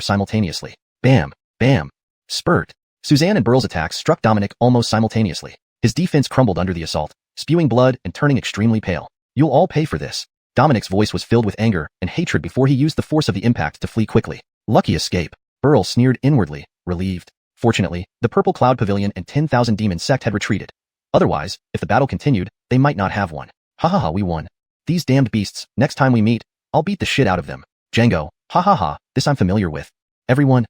simultaneously. Bam. Bam. Spurt. Suzanne and Burl's attacks struck Dominic almost simultaneously. His defense crumbled under the assault, spewing blood and turning extremely pale. You'll all pay for this. Dominic's voice was filled with anger and hatred before he used the force of the impact to flee quickly. Lucky escape. Burl sneered inwardly, relieved. Fortunately, the Purple Cloud Pavilion and 10,000 Demon sect had retreated. Otherwise, if the battle continued, they might not have won. Ha ha ha, we won. These damned beasts, next time we meet, I'll beat the shit out of them. Django, ha ha ha, this I'm familiar with. Everyone.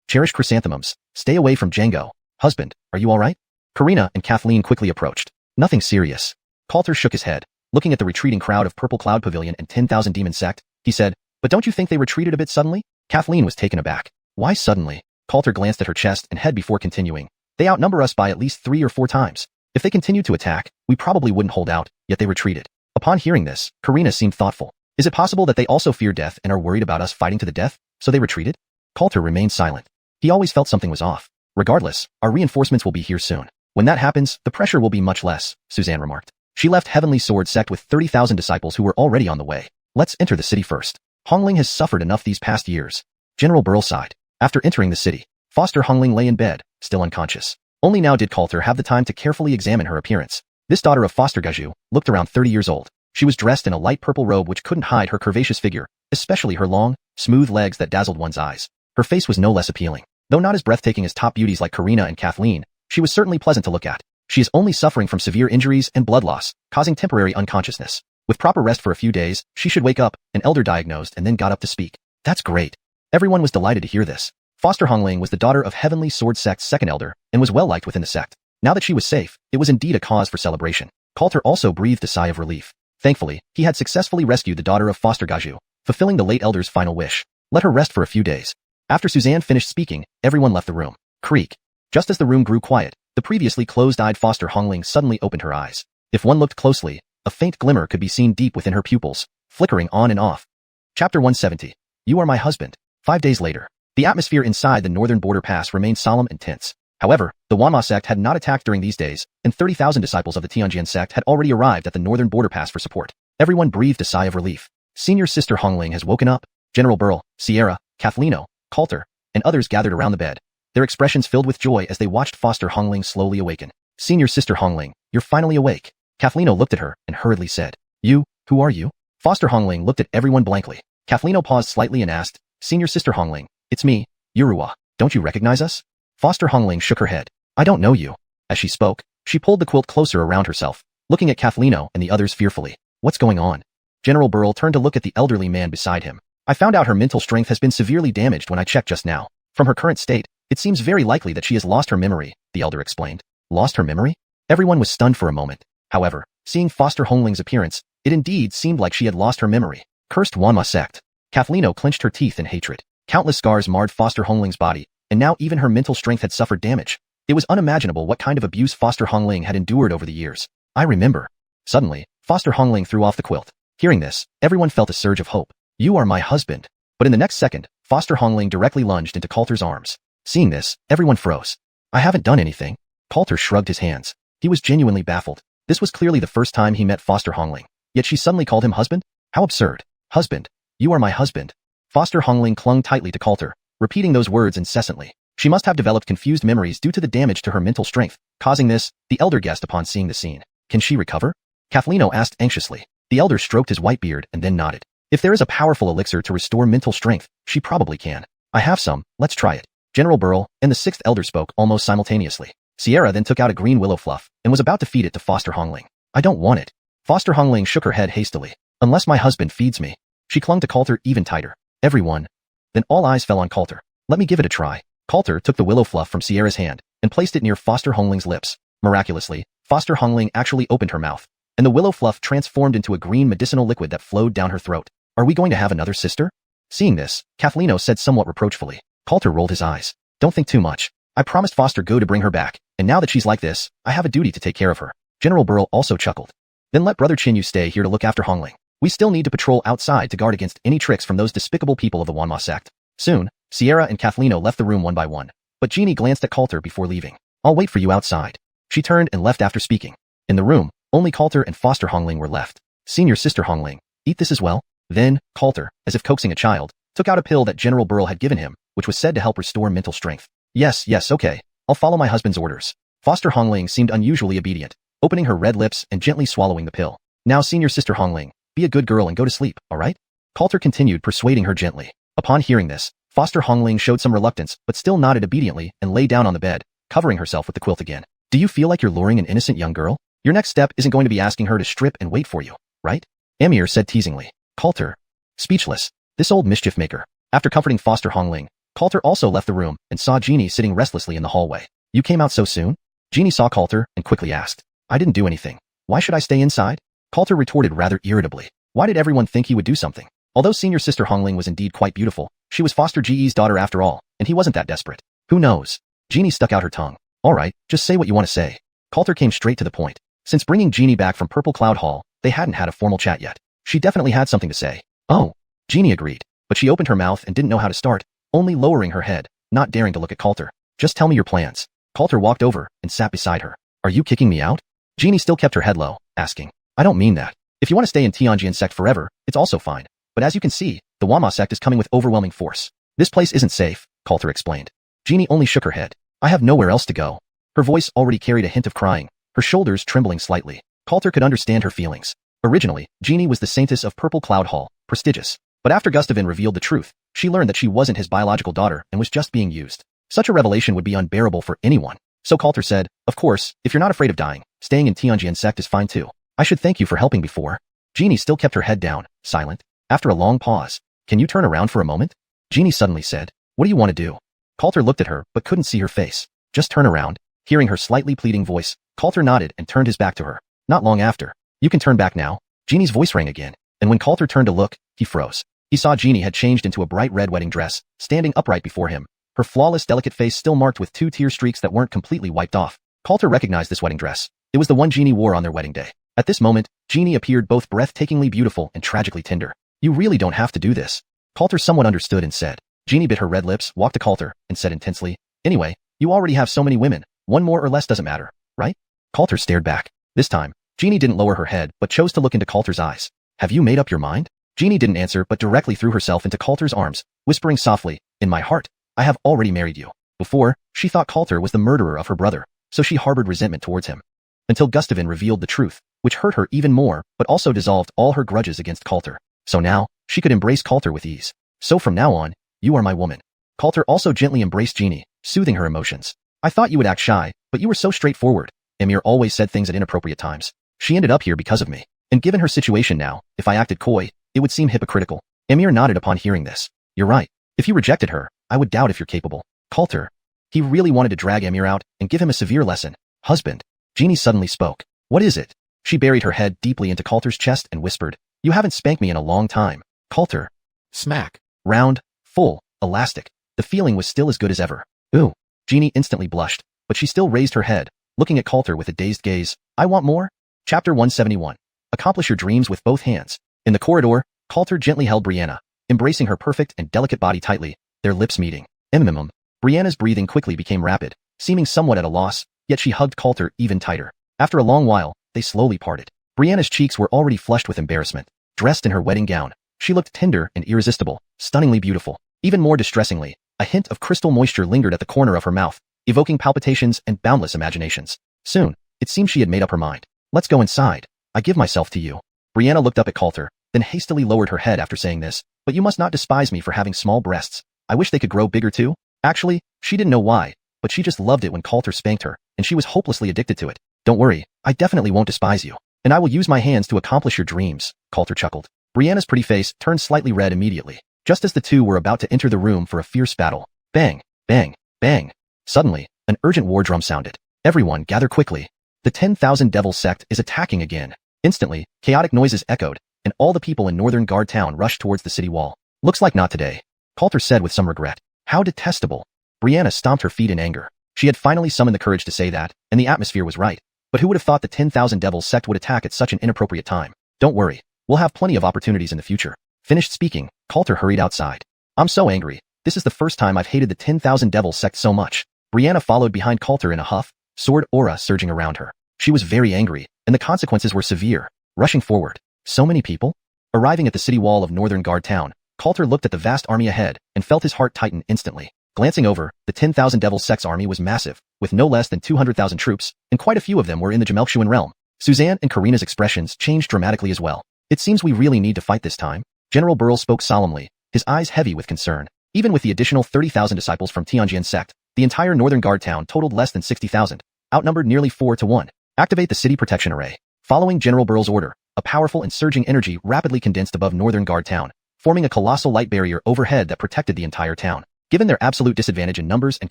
Cherish chrysanthemums, stay away from Django. Husband, are you alright? Karina and Kathleen quickly approached. Nothing serious. Coulter shook his head. Looking at the retreating crowd of Purple Cloud Pavilion and 10,000 Demon sect, he said, but don't you think they retreated a bit suddenly? Kathleen was taken aback. Why suddenly? Coulter glanced at her chest and head before continuing. They outnumber us by at least 3 or 4 times. If they continued to attack, we probably wouldn't hold out, yet they retreated. Upon hearing this, Karina seemed thoughtful. Is it possible that they also fear death and are worried about us fighting to the death, so they retreated? Coulter remained silent. He always felt something was off. Regardless, our reinforcements will be here soon. When that happens, the pressure will be much less, Suzanne remarked. She left Heavenly Sword sect with 30,000 disciples who were already on the way. Let's enter the city first. Hongling has suffered enough these past years. General Burl sighed. After entering the city, Foster Hongling lay in bed, still unconscious. Only now did Coulter have the time to carefully examine her appearance. This daughter of Foster Gaju looked around 30 years old. She was dressed in a light purple robe which couldn't hide her curvaceous figure, especially her long, smooth legs that dazzled one's eyes. Her face was no less appealing. Though not as breathtaking as top beauties like Karina and Kathleen, she was certainly pleasant to look at. She is only suffering from severe injuries and blood loss, causing temporary unconsciousness. With proper rest for a few days, she should wake up, an elder diagnosed and then got up to speak. That's great. Everyone was delighted to hear this. Foster Hongling was the daughter of Heavenly Sword sect's second elder, and was well liked within the sect. Now that she was safe, it was indeed a cause for celebration. Coulter also breathed a sigh of relief. Thankfully, he had successfully rescued the daughter of Foster Gaju, fulfilling the late elder's final wish. Let her rest for a few days. After Suzanne finished speaking, everyone left the room. Creak. Just as the room grew quiet, the previously closed-eyed Foster Hongling suddenly opened her eyes. If one looked closely, a faint glimmer could be seen deep within her pupils, flickering on and off. Chapter 170. You are my husband. 5 days later. The atmosphere inside the northern border pass remained solemn and tense. However, the Wanma sect had not attacked during these days, and 30,000 disciples of the Tianjian sect had already arrived at the northern border pass for support. Everyone breathed a sigh of relief. Senior Sister Hongling has woken up. General Burl, Sierra, Kathleno, Coulter, and others gathered around the bed, their expressions filled with joy as they watched Foster Hongling slowly awaken. Senior Sister Hongling, you're finally awake. Kathleno looked at her and hurriedly said, You, who are you? Foster Hongling looked at everyone blankly. Kathleno paused slightly and asked, Senior Sister Hongling, it's me, Yuruwa. Don't you recognize us? Foster Hongling shook her head. I don't know you. As she spoke, she pulled the quilt closer around herself, looking at Kathleno and the others fearfully. What's going on? General Burl turned to look at the elderly man beside him. I found out her mental strength has been severely damaged when I checked just now. From her current state, it seems very likely that she has lost her memory, the elder explained. Lost her memory? Everyone was stunned for a moment. However, seeing Foster Hongling's appearance, it indeed seemed like she had lost her memory. Cursed Wanma sect. Kathleno clenched her teeth in hatred. Countless scars marred Foster Hongling's body, and now even her mental strength had suffered damage. It was unimaginable what kind of abuse Foster Hongling had endured over the years. I remember. Suddenly, Foster Hongling threw off the quilt. Hearing this, everyone felt a surge of hope. You are my husband. But in the next second, Foster Hongling directly lunged into Coulter's arms. Seeing this, everyone froze. I haven't done anything. Coulter shrugged his hands. He was genuinely baffled. This was clearly the first time he met Foster Hongling. Yet she suddenly called him husband? How absurd. Husband. You are my husband. Foster Hongling clung tightly to Coulter, repeating those words incessantly. She must have developed confused memories due to the damage to her mental strength, causing this, the elder guessed upon seeing the scene. Can she recover? Kathleno asked anxiously. The elder stroked his white beard and then nodded. If there is a powerful elixir to restore mental strength, she probably can. I have some, let's try it. General Burl and the sixth elder spoke almost simultaneously. Sierra then took out a green willow fluff and was about to feed it to Foster Hongling. I don't want it. Foster Hongling shook her head hastily. Unless my husband feeds me. She clung to Coulter even tighter. Everyone. Then all eyes fell on Coulter. Let me give it a try. Coulter took the willow fluff from Sierra's hand and placed it near Foster Hongling's lips. Miraculously, Foster Hongling actually opened her mouth, and the willow fluff transformed into a green medicinal liquid that flowed down her throat. Are we going to have another sister? Seeing this, Kathleno said somewhat reproachfully. Coulter rolled his eyes. Don't think too much. I promised Foster Go to bring her back, and now that she's like this, I have a duty to take care of her. General Burl also chuckled. Then let Brother Chinyu stay here to look after Hongling. We still need to patrol outside to guard against any tricks from those despicable people of the Wanma sect. Soon, Sierra and Kathleno left the room one by one, but Jeannie glanced at Coulter before leaving. I'll wait for you outside. She turned and left after speaking. In the room, only Coulter and Foster Hongling were left. Senior Sister Hongling, eat this as well? Then, Coulter, as if coaxing a child, took out a pill that General Burl had given him, which was said to help restore mental strength. Yes, okay. I'll follow my husband's orders. Foster Hongling seemed unusually obedient, opening her red lips and gently swallowing the pill. Now Senior Sister Hongling, Be a good girl and go to sleep, alright? Coulter continued persuading her gently. Upon hearing this, Foster Hongling showed some reluctance but still nodded obediently and lay down on the bed, covering herself with the quilt again. Do you feel like you're luring an innocent young girl? Your next step isn't going to be asking her to strip and wait for you, right? Amir said teasingly. Coulter, speechless. This old mischief maker. After comforting Foster Hongling, Coulter also left the room and saw Jeannie sitting restlessly in the hallway. You came out so soon? Jeannie saw Coulter and quickly asked. I didn't do anything. Why should I stay inside? Coulter retorted rather irritably. Why did everyone think he would do something? Although senior sister Hongling was indeed quite beautiful, she was Foster Ge's daughter after all, and he wasn't that desperate. Who knows? Jeannie stuck out her tongue. Alright, just say what you want to say. Coulter came straight to the point. Since bringing Jeannie back from Purple Cloud Hall, they hadn't had a formal chat yet. She definitely had something to say. Oh. Jeannie agreed, but she opened her mouth and didn't know how to start, only lowering her head, not daring to look at Coulter. Just tell me your plans. Coulter walked over and sat beside her. Are you kicking me out? Jeannie still kept her head low, asking. I don't mean that. If you want to stay in Tianjian sect forever, it's also fine. But as you can see, the Wama sect is coming with overwhelming force. This place isn't safe, Coulter explained. Jeannie only shook her head. I have nowhere else to go. Her voice already carried a hint of crying, her shoulders trembling slightly. Coulter could understand her feelings. Originally, Jeannie was the saintess of Purple Cloud Hall, prestigious. But after Gustavin revealed the truth, she learned that she wasn't his biological daughter and was just being used. Such a revelation would be unbearable for anyone. So Coulter said, of course, if you're not afraid of dying, staying in Tianjian sect is fine too. I should thank you for helping before. Jeannie still kept her head down, silent. After a long pause, can you turn around for a moment? Jeannie suddenly said, what do you want to do? Coulter looked at her but couldn't see her face. Just turn around. Hearing her slightly pleading voice, Coulter nodded and turned his back to her. Not long after, you can turn back now. Jeannie's voice rang again, and when Coulter turned to look, he froze. He saw Jeannie had changed into a bright red wedding dress, standing upright before him, her flawless delicate face still marked with 2 tear streaks that weren't completely wiped off. Coulter recognized this wedding dress. It was the one Jeannie wore on their wedding day. At this moment, Jeannie appeared both breathtakingly beautiful and tragically tender. You really don't have to do this. Coulter somewhat understood and said. Jeannie bit her red lips, walked to Coulter, and said intensely, anyway, you already have so many women, one more or less doesn't matter, right? Coulter stared back. This time, Jeannie didn't lower her head but chose to look into Coulter's eyes. Have you made up your mind? Jeannie didn't answer but directly threw herself into Coulter's arms, whispering softly, in my heart, I have already married you. Before, she thought Coulter was the murderer of her brother, so she harbored resentment towards him. Until Gustavin revealed the truth, which hurt her even more, but also dissolved all her grudges against Coulter. So now, she could embrace Coulter with ease. So from now on, you are my woman. Coulter also gently embraced Jeannie, soothing her emotions. I thought you would act shy, but you were so straightforward. Emir always said things at inappropriate times. She ended up here because of me. And given her situation now, if I acted coy, it would seem hypocritical. Emir nodded upon hearing this. You're right. If you rejected her, I would doubt if you're capable. Coulter. He really wanted to drag Emir out and give him a severe lesson. Husband. Jeannie suddenly spoke. What is it? She buried her head deeply into Coulter's chest and whispered. You haven't spanked me in a long time. Coulter. Smack. Round, full, elastic. The feeling was still as good as ever. Ooh. Jeannie instantly blushed, but she still raised her head, looking at Coulter with a dazed gaze. I want more? Chapter 171. Accomplish your dreams with both hands. In the corridor, Coulter gently held Brianna, embracing her perfect and delicate body tightly, their lips meeting. Brianna's breathing quickly became rapid, seeming somewhat at a loss, yet she hugged Coulter even tighter. After a long while, they slowly parted. Brianna's cheeks were already flushed with embarrassment. Dressed in her wedding gown, she looked tender and irresistible, stunningly beautiful. Even more distressingly, a hint of crystal moisture lingered at the corner of her mouth, evoking palpitations and boundless imaginations. Soon, it seemed she had made up her mind. Let's go inside. I give myself to you. Brianna looked up at Coulter, then hastily lowered her head after saying this. But you must not despise me for having small breasts. I wish they could grow bigger too. Actually, she didn't know why, but she just loved it when Coulter spanked her, and she was hopelessly addicted to it. Don't worry, I definitely won't despise you. And I will use my hands to accomplish your dreams, Coulter chuckled. Brianna's pretty face turned slightly red immediately, just as the two were about to enter the room for a fierce battle. Bang, bang, bang. Suddenly, an urgent war drum sounded. Everyone gather quickly. The 10,000 Devil sect is attacking again. Instantly, chaotic noises echoed, and all the people in Northern Guard Town rushed towards the city wall. Looks like not today, Coulter said with some regret. How detestable. Brianna stomped her feet in anger. She had finally summoned the courage to say that, and the atmosphere was right. But who would have thought the 10,000 Devils sect would attack at such an inappropriate time? Don't worry, we'll have plenty of opportunities in the future. Finished speaking, Coulter hurried outside. I'm so angry. This is the first time I've hated the 10,000 Devils sect so much. Brianna followed behind Coulter in a huff, sword aura surging around her. She was very angry, and the consequences were severe. Rushing forward. So many people? Arriving at the city wall of Northern Guard Town, Coulter looked at the vast army ahead and felt his heart tighten instantly. Glancing over, the 10,000 Devil sect's army was massive, with no less than 200,000 troops, and quite a few of them were in the Gemelxian realm. Suzanne and Karina's expressions changed dramatically as well. It seems we really need to fight this time. General Burl spoke solemnly, his eyes heavy with concern. Even with the additional 30,000 disciples from Tianjian sect, the entire northern guard town totaled less than 60,000, outnumbered nearly 4 to 1. Activate the city protection array. Following General Burl's order, a powerful and surging energy rapidly condensed above northern guard town, forming a colossal light barrier overhead that protected the entire town. Given their absolute disadvantage in numbers and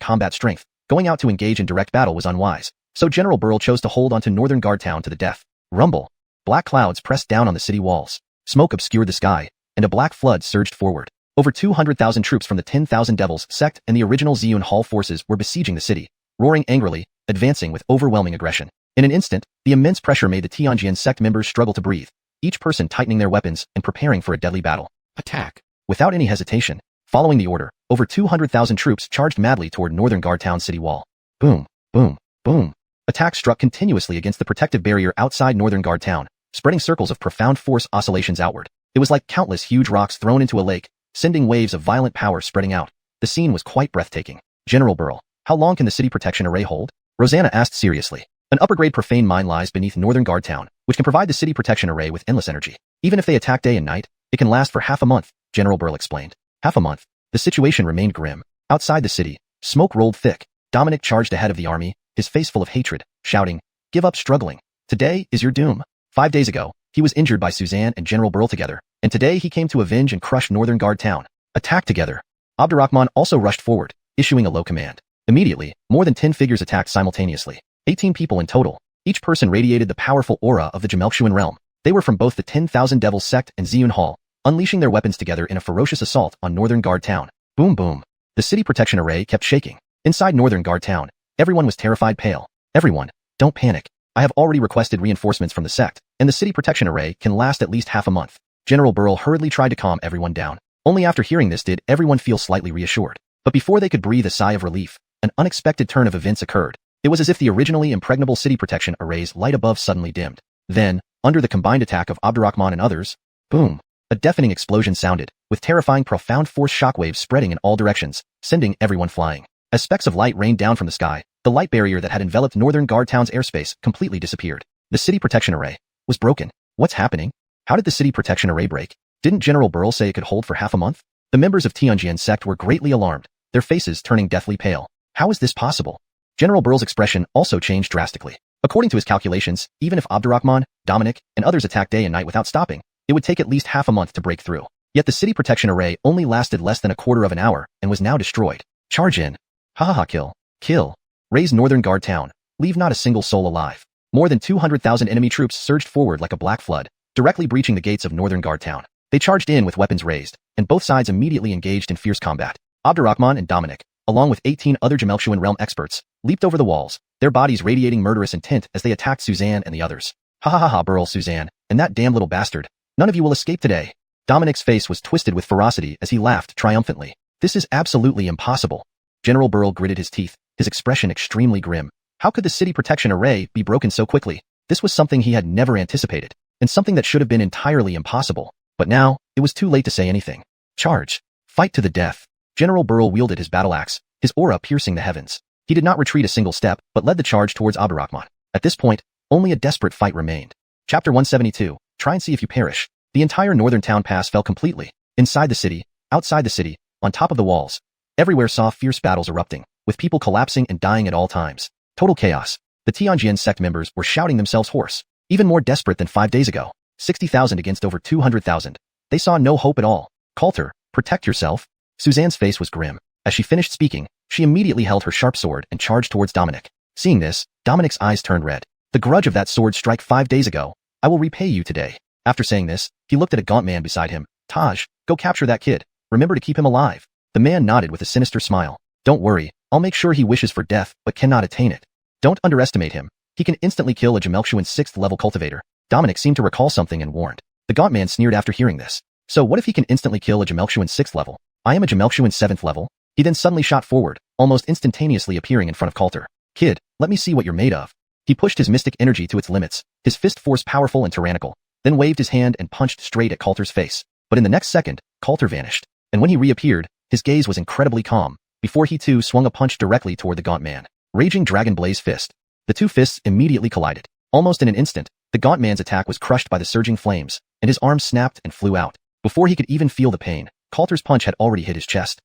combat strength, going out to engage in direct battle was unwise, so General Burl chose to hold onto northern guard town to the death. Rumble. Black clouds pressed down on the city walls. Smoke obscured the sky, and a black flood surged forward. Over 200,000 troops from the 10,000 Devils sect and the original Xiuxian Hall forces were besieging the city, roaring angrily, advancing with overwhelming aggression. In an instant, the immense pressure made the Tianjian sect members struggle to breathe, each person tightening their weapons and preparing for a deadly battle. Attack. Without any hesitation, following the order, over 200,000 troops charged madly toward northern guard town city wall. Boom, boom, boom. Attacks struck continuously against the protective barrier outside northern guard town, spreading circles of profound force oscillations outward. It was like countless huge rocks thrown into a lake, sending waves of violent power spreading out. The scene was quite breathtaking. General Burl, how long can the city protection array hold? Rosanna asked seriously. An upper-grade profane mine lies beneath northern guard town, which can provide the city protection array with endless energy. Even if they attack day and night, it can last for half a month, General Burl explained. Half a month. The situation remained grim. Outside the city, smoke rolled thick. Dominic charged ahead of the army, his face full of hatred, shouting, "Give up struggling. Today is your doom." 5 days ago, he was injured by Suzanne and General Burl together, and today he came to avenge and crush northern guard town. Attack together. Abdurrahman also rushed forward, issuing a low command. Immediately, more than 10 figures attacked simultaneously. 18 people in total. Each person radiated the powerful aura of the xiuxian realm. They were from both the 10,000 Devils sect and Xiuxian Hall, unleashing their weapons together in a ferocious assault on northern guard town. Boom boom. The city protection array kept shaking. Inside northern guard town, everyone was terrified pale. Everyone, don't panic. I have already requested reinforcements from the sect, and the city protection array can last at least half a month. General Burl hurriedly tried to calm everyone down. Only after hearing this did everyone feel slightly reassured. But before they could breathe a sigh of relief, an unexpected turn of events occurred. It was as if the originally impregnable city protection array's light above suddenly dimmed. Then, under the combined attack of Abdurrahman and others, boom, a deafening explosion sounded, with terrifying profound force shockwaves spreading in all directions, sending everyone flying. As specks of light rained down from the sky, the light barrier that had enveloped northern guard town's airspace completely disappeared. The city protection array was broken. What's happening? How did the city protection array break? Didn't General Burl say it could hold for half a month? The members of Tianjian sect were greatly alarmed, their faces turning deathly pale. How is this possible? General Burl's expression also changed drastically. According to his calculations, even if Abdurrahman, Dominic, and others attacked day and night without stopping, it would take at least half a month to break through. Yet the city protection array only lasted less than a quarter of an hour and was now destroyed. Charge in. Ha ha ha, kill. Kill. Raise northern guard town. Leave not a single soul alive. More than 200,000 enemy troops surged forward like a black flood, directly breaching the gates of northern guard town. They charged in with weapons raised, and both sides immediately engaged in fierce combat. Abdurrahman and Dominic, along with 18 other xiuxian realm experts, leaped over the walls, their bodies radiating murderous intent as they attacked Suzanne and the others. Ha ha ha ha, Burl, Suzanne, and that damn little bastard. None of you will escape today. Dominic's face was twisted with ferocity as he laughed triumphantly. This is absolutely impossible. General Burl gritted his teeth, his expression extremely grim. How could the city protection array be broken so quickly? This was something he had never anticipated, and something that should have been entirely impossible. But now, it was too late to say anything. Charge. Fight to the death. General Burl wielded his battle axe, his aura piercing the heavens. He did not retreat a single step, but led the charge towards Abdurrahman. At this point, only a desperate fight remained. Chapter 172, Try and See If You Perish. The entire northern town pass fell completely. Inside the city, outside the city, on top of the walls. Everywhere saw fierce battles erupting, with people collapsing and dying at all times. Total chaos. The Tianjian sect members were shouting themselves hoarse, even more desperate than 5 days ago. 60,000 against over 200,000. They saw no hope at all. Coulter, protect yourself. Suzanne's face was grim. As she finished speaking, she immediately held her sharp sword and charged towards Dominic. Seeing this, Dominic's eyes turned red. The grudge of that sword strike 5 days ago. I will repay you today. After saying this, he looked at a gaunt man beside him. Taj, go capture that kid. Remember to keep him alive. The man nodded with a sinister smile. Don't worry, I'll make sure he wishes for death but cannot attain it. Don't underestimate him. He can instantly kill a xiuxian 6th level cultivator. Dominic seemed to recall something and warned. The gaunt man sneered after hearing this. So what if he can instantly kill a xiuxian 6th level? I am a xiuxian 7th level. He then suddenly shot forward, almost instantaneously appearing in front of Coulter. Kid, let me see what you're made of. He pushed his mystic energy to its limits, his fist force powerful and tyrannical, then waved his hand and punched straight at Coulter's face. But in the next second, Coulter vanished. And when he reappeared, his gaze was incredibly calm, before he too swung a punch directly toward the gaunt man. Raging Dragon Blaze Fist. The two fists immediately collided. Almost in an instant, The gaunt man's attack was crushed by the surging flames, and his arm snapped and flew out. Before he could even feel the pain, Coulter's punch had already hit his chest.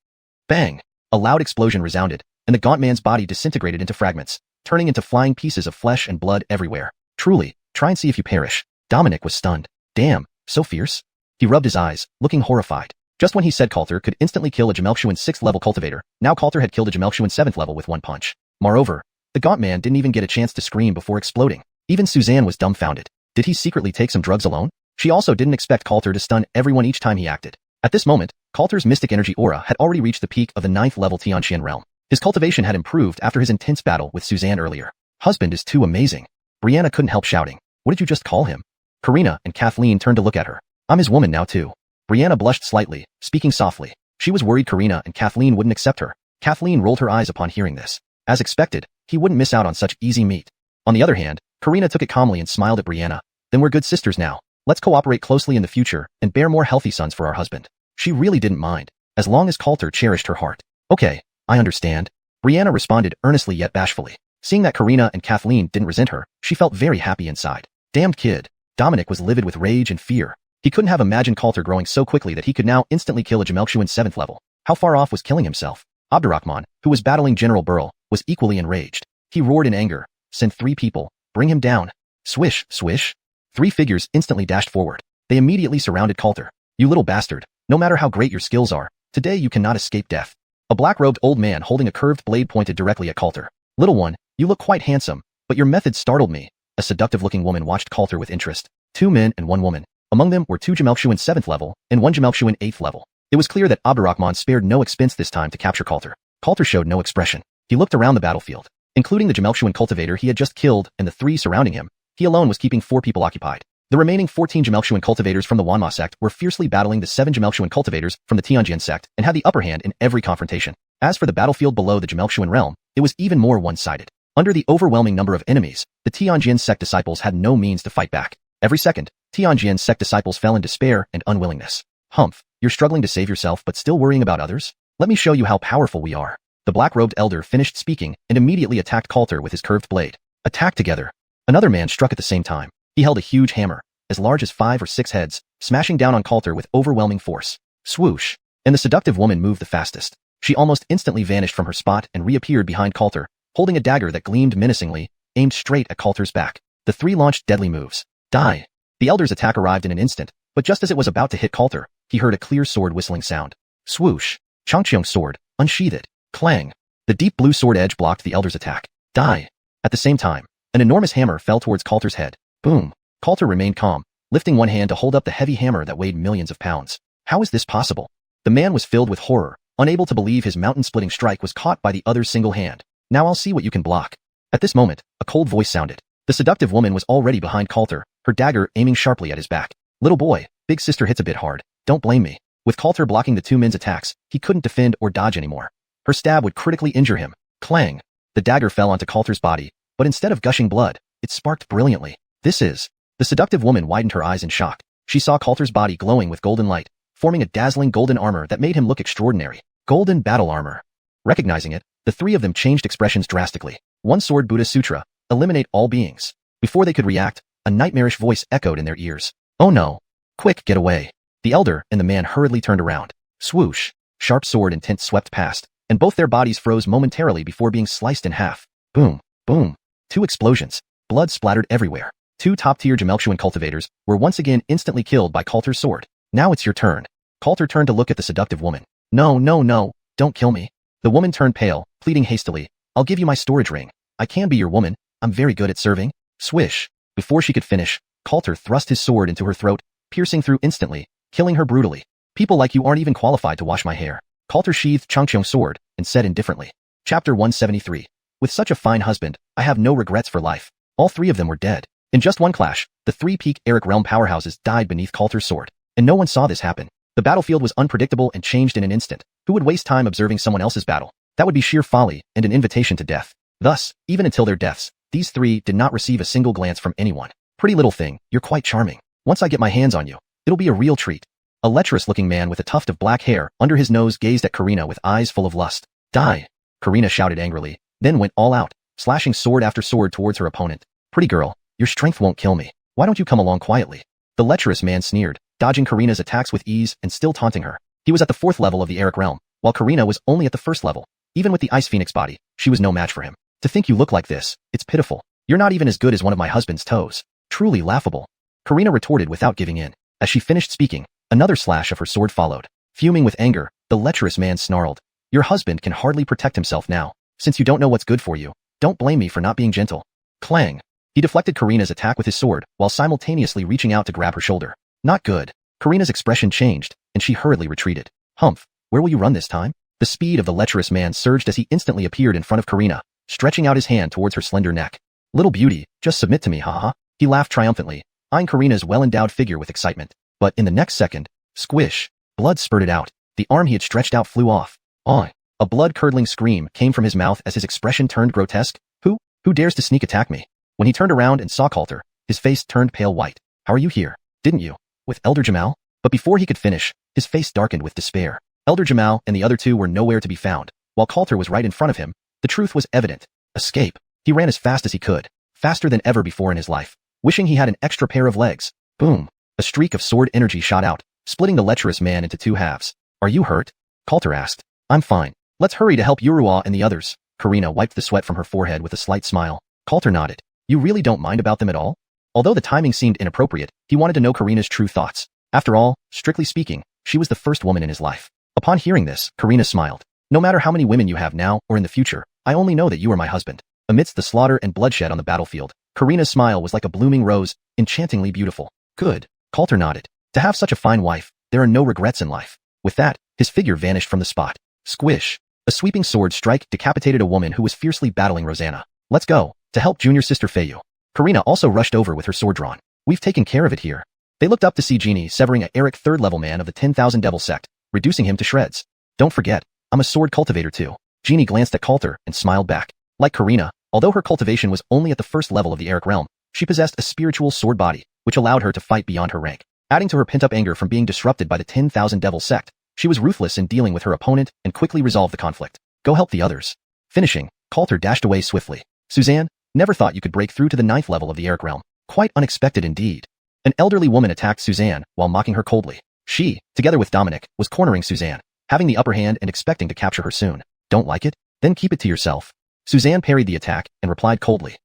Bang! A loud explosion resounded, and the gaunt man's body disintegrated into fragments, turning into flying pieces of flesh and blood everywhere. Truly, try and see if you perish. Dominic was stunned. Damn, so fierce? He rubbed his eyes, looking horrified. Just when he said Coulter could instantly kill a xiuxian 6th level cultivator, now Coulter had killed a xiuxian 7th level with one punch. Moreover, the gaunt man didn't even get a chance to scream before exploding. Even Suzanne was dumbfounded. Did he secretly take some drugs alone? She also didn't expect Coulter to stun everyone each time he acted. At this moment, Coulter's mystic energy aura had already reached the peak of the 9th level xiuxian realm. His cultivation had improved after his intense battle with Suzanne earlier. Husband is too amazing. Brianna couldn't help shouting. What did you just call him? Karina and Kathleen turned to look at her. I'm his woman now too. Brianna blushed slightly, speaking softly. She was worried Karina and Kathleen wouldn't accept her. Kathleen rolled her eyes upon hearing this. As expected, he wouldn't miss out on such easy meat. On the other hand, Karina took it calmly and smiled at Brianna. Then we're good sisters now. Let's cooperate closely in the future and bear more healthy sons for our husband. She really didn't mind, as long as Coulter cherished her heart. Okay, I understand. Brianna responded earnestly yet bashfully. Seeing that Karina and Kathleen didn't resent her, she felt very happy inside. Damned kid. Dominic was livid with rage and fear. He couldn't have imagined Coulter growing so quickly that he could now instantly kill a xiuxian 7th level. How far off was killing himself? Abdurrahman, who was battling General Burl, was equally enraged. He roared in anger. Send 3 people. Bring him down. Swish, swish. 3 figures instantly dashed forward. They immediately surrounded Coulter. You little bastard. No matter how great your skills are, today you cannot escape death. A black-robed old man holding a curved blade pointed directly at Coulter. Little one, you look quite handsome, but your methods startled me. A seductive-looking woman watched Coulter with interest. 2 men and 1 woman. Among them were 2 xiuxian 7th level and 1 xiuxian 8th level. It was clear that Abdurrahman spared no expense this time to capture Coulter. Coulter showed no expression. He looked around the battlefield. Including the xiuxian cultivator he had just killed and the 3 surrounding him, he alone was keeping 4 people occupied. The remaining 14 xiuxian cultivators from the Wanma sect were fiercely battling the 7 xiuxian cultivators from the Tianjin sect and had the upper hand in every confrontation. As for the battlefield below the xiuxian realm, it was even more one-sided. Under the overwhelming number of enemies, the Tianjin sect disciples had no means to fight back. Every second, Tianjin sect disciples fell in despair and unwillingness. Humph, you're struggling to save yourself but still worrying about others? Let me show you how powerful we are. The black-robed elder finished speaking and immediately attacked Coulter with his curved blade. Attack together. Another man struck at the same time. He held a huge hammer, as large as 5 or 6 heads, smashing down on Coulter with overwhelming force. Swoosh. And the seductive woman moved the fastest. She almost instantly vanished from her spot and reappeared behind Coulter, holding a dagger that gleamed menacingly, aimed straight at Coulter's back. The 3 launched deadly moves. Die. The elder's attack arrived in an instant, but just as it was about to hit Coulter, he heard a clear sword whistling sound. Swoosh. Changqiong's sword. Unsheath it. Clang. The deep blue sword edge blocked the elder's attack. Die. At the same time, an enormous hammer fell towards Coulter's head. Boom. Coulter remained calm, lifting one hand to hold up the heavy hammer that weighed millions of pounds. How is this possible? The man was filled with horror, unable to believe his mountain-splitting strike was caught by the other's single hand. Now I'll see what you can block. At this moment, a cold voice sounded. The seductive woman was already behind Coulter, her dagger aiming sharply at his back. Little boy, big sister hits a bit hard. Don't blame me. With Coulter blocking the 2 men's attacks, he couldn't defend or dodge anymore. Her stab would critically injure him. Clang. The dagger fell onto Coulter's body, but instead of gushing blood, it sparked brilliantly. This is... The seductive woman widened her eyes in shock. She saw Coulter's body glowing with golden light, forming a dazzling golden armor that made him look extraordinary. Golden battle armor. Recognizing it, the 3 of them changed expressions drastically. One sword Buddha Sutra, eliminate all beings. Before they could react, a nightmarish voice echoed in their ears. Oh no. Quick, get away. The elder and the man hurriedly turned around. Swoosh. Sharp sword intent swept past, and both their bodies froze momentarily before being sliced in half. Boom. Boom. 2 explosions. Blood splattered everywhere. 2 top-tier xiuxian cultivators were once again instantly killed by Coulter's sword. Now it's your turn. Coulter turned to look at the seductive woman. No, no, no. Don't kill me. The woman turned pale, pleading hastily. I'll give you my storage ring. I can be your woman. I'm very good at serving. Swish. Before she could finish, Coulter thrust his sword into her throat, piercing through instantly, killing her brutally. People like you aren't even qualified to wash my hair. Coulter sheathed Changqiong's sword and said indifferently. Chapter 173. With such a fine husband, I have no regrets for life. All 3 of them were dead. In just one clash, the 3 peak Eric realm powerhouses died beneath Coulter's sword, and no one saw this happen. The battlefield was unpredictable and changed in an instant. Who would waste time observing someone else's battle? That would be sheer folly and an invitation to death. Thus, even until their deaths, these 3 did not receive a single glance from anyone. Pretty little thing, you're quite charming. Once I get my hands on you, it'll be a real treat. A lecherous-looking man with a tuft of black hair under his nose gazed at Karina with eyes full of lust. Die! Karina shouted angrily, then went all out, slashing sword after sword towards her opponent. Pretty girl, your strength won't kill me. Why don't you come along quietly? The lecherous man sneered, dodging Karina's attacks with ease and still taunting her. He was at the 4th level of the Eric realm, while Karina was only at the 1st level. Even with the Ice Phoenix body, she was no match for him. To think you look like this, it's pitiful. You're not even as good as one of my husband's toes. Truly laughable. Karina retorted without giving in. As she finished speaking, another slash of her sword followed. Fuming with anger, the lecherous man snarled. Your husband can hardly protect himself now. Since you don't know what's good for you, don't blame me for not being gentle. Clang. He deflected Karina's attack with his sword while simultaneously reaching out to grab her shoulder. Not good. Karina's expression changed, and she hurriedly retreated. Humph, where will you run this time? The speed of the lecherous man surged as he instantly appeared in front of Karina, stretching out his hand towards her slender neck. Little beauty, just submit to me, haha. He laughed triumphantly, eyeing Karina's well-endowed figure with excitement. But in the next second, squish, blood spurted out. The arm he had stretched out flew off. Oy! A blood-curdling scream came from his mouth as his expression turned grotesque. Who dares to sneak attack me? When he turned around and saw Coulter, his face turned pale white. How are you here? Didn't you? With Elder Jamal? But before he could finish, his face darkened with despair. Elder Jamal and the other two were nowhere to be found, while Coulter was right in front of him. The truth was evident. Escape. He ran as fast as he could, faster than ever before in his life, wishing he had an extra pair of legs. Boom. A streak of sword energy shot out, splitting the lecherous man into 2 halves. Are you hurt? Coulter asked. I'm fine. Let's hurry to help Urua and the others. Karina wiped the sweat from her forehead with a slight smile. Coulter nodded. You really don't mind about them at all? Although the timing seemed inappropriate, he wanted to know Karina's true thoughts. After all, strictly speaking, she was the first woman in his life. Upon hearing this, Karina smiled. No matter how many women you have now or in the future, I only know that you are my husband. Amidst the slaughter and bloodshed on the battlefield, Karina's smile was like a blooming rose, enchantingly beautiful. Good. Coulter nodded. To have such a fine wife, there are no regrets in life. With that, his figure vanished from the spot. Squish. A sweeping sword strike decapitated a woman who was fiercely battling Rosanna. Let's go, to help junior sister Feiyu. Karina also rushed over with her sword drawn. We've taken care of it here. They looked up to see Genie severing a Eric 3rd level man of the 10,000 Devil sect, reducing him to shreds. Don't forget, I'm a sword cultivator too. Genie glanced at Coulter and smiled back. Like Karina, although her cultivation was only at the 1st level of the Eric realm, she possessed a spiritual sword body, which allowed her to fight beyond her rank. Adding to her pent-up anger from being disrupted by the 10,000 Devil sect, she was ruthless in dealing with her opponent and quickly resolved the conflict. Go help the others. Finishing, Coulter dashed away swiftly. Suzanne, never thought you could break through to the 9th level of the Eric realm. Quite unexpected indeed. An elderly woman attacked Suzanne while mocking her coldly. She, together with Dominic, was cornering Suzanne, having the upper hand and expecting to capture her soon. Don't like it? Then keep it to yourself. Suzanne parried the attack and replied coldly.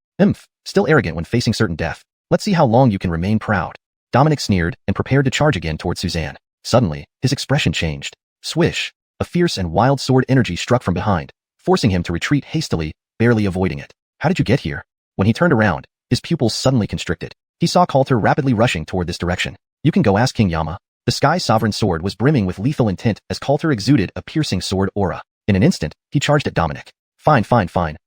Still arrogant when facing certain death. Let's see how long you can remain proud. Dominic sneered and prepared to charge again toward Suzanne. Suddenly, his expression changed. Swish. A fierce and wild sword energy struck from behind, forcing him to retreat hastily, barely avoiding it. How did you get here? When he turned around, his pupils suddenly constricted. He saw Coulter rapidly rushing toward this direction. You can go ask King Yama. The Sky Sovereign's sword was brimming with lethal intent as Coulter exuded a piercing sword aura. In an instant, he charged at Dominic. Fine.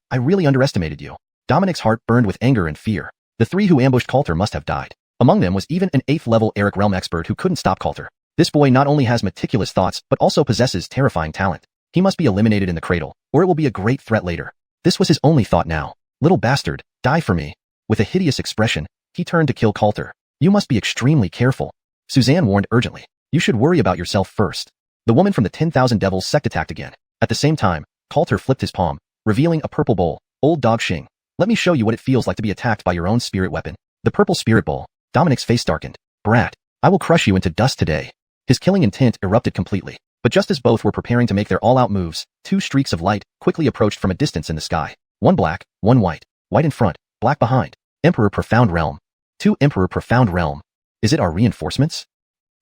I really underestimated you. Dominic's heart burned with anger and fear. The 3 who ambushed Coulter must have died. Among them was even an 8th level Eric realm expert who couldn't stop Coulter. This boy not only has meticulous thoughts but also possesses terrifying talent. He must be eliminated in the cradle, or it will be a great threat later. This was his only thought now. Little bastard, die for me. With a hideous expression, he turned to kill Coulter. You must be extremely careful. Suzanne warned urgently. You should worry about yourself first. The woman from the 10,000 Devils sect attacked again. At the same time, Coulter flipped his palm, revealing a purple bowl. Old dog Xing. Let me show you what it feels like to be attacked by your own spirit weapon. The purple spirit bowl. Dominic's face darkened. Brat, I will crush you into dust today. His killing intent erupted completely. But just as both were preparing to make their all-out moves, 2 streaks of light quickly approached from a distance in the sky. One black, one white. White in front, black behind. Emperor Profound Realm. 2 Emperor Profound Realm. Is it our reinforcements?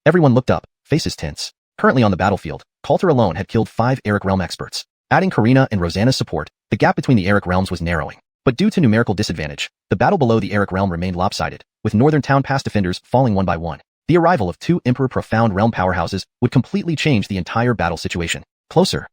Everyone looked up, faces tense. Currently on the battlefield, Coulter alone had killed 5 Eric Realm experts. Adding Karina and Rosanna's support, the gap between the Eric Realms was narrowing. But due to numerical disadvantage, the battle below the Eric Realm remained lopsided, with Northern Town Pass defenders falling one by one. The arrival of 2 Emperor Profound Realm powerhouses would completely change the entire battle situation. Closer.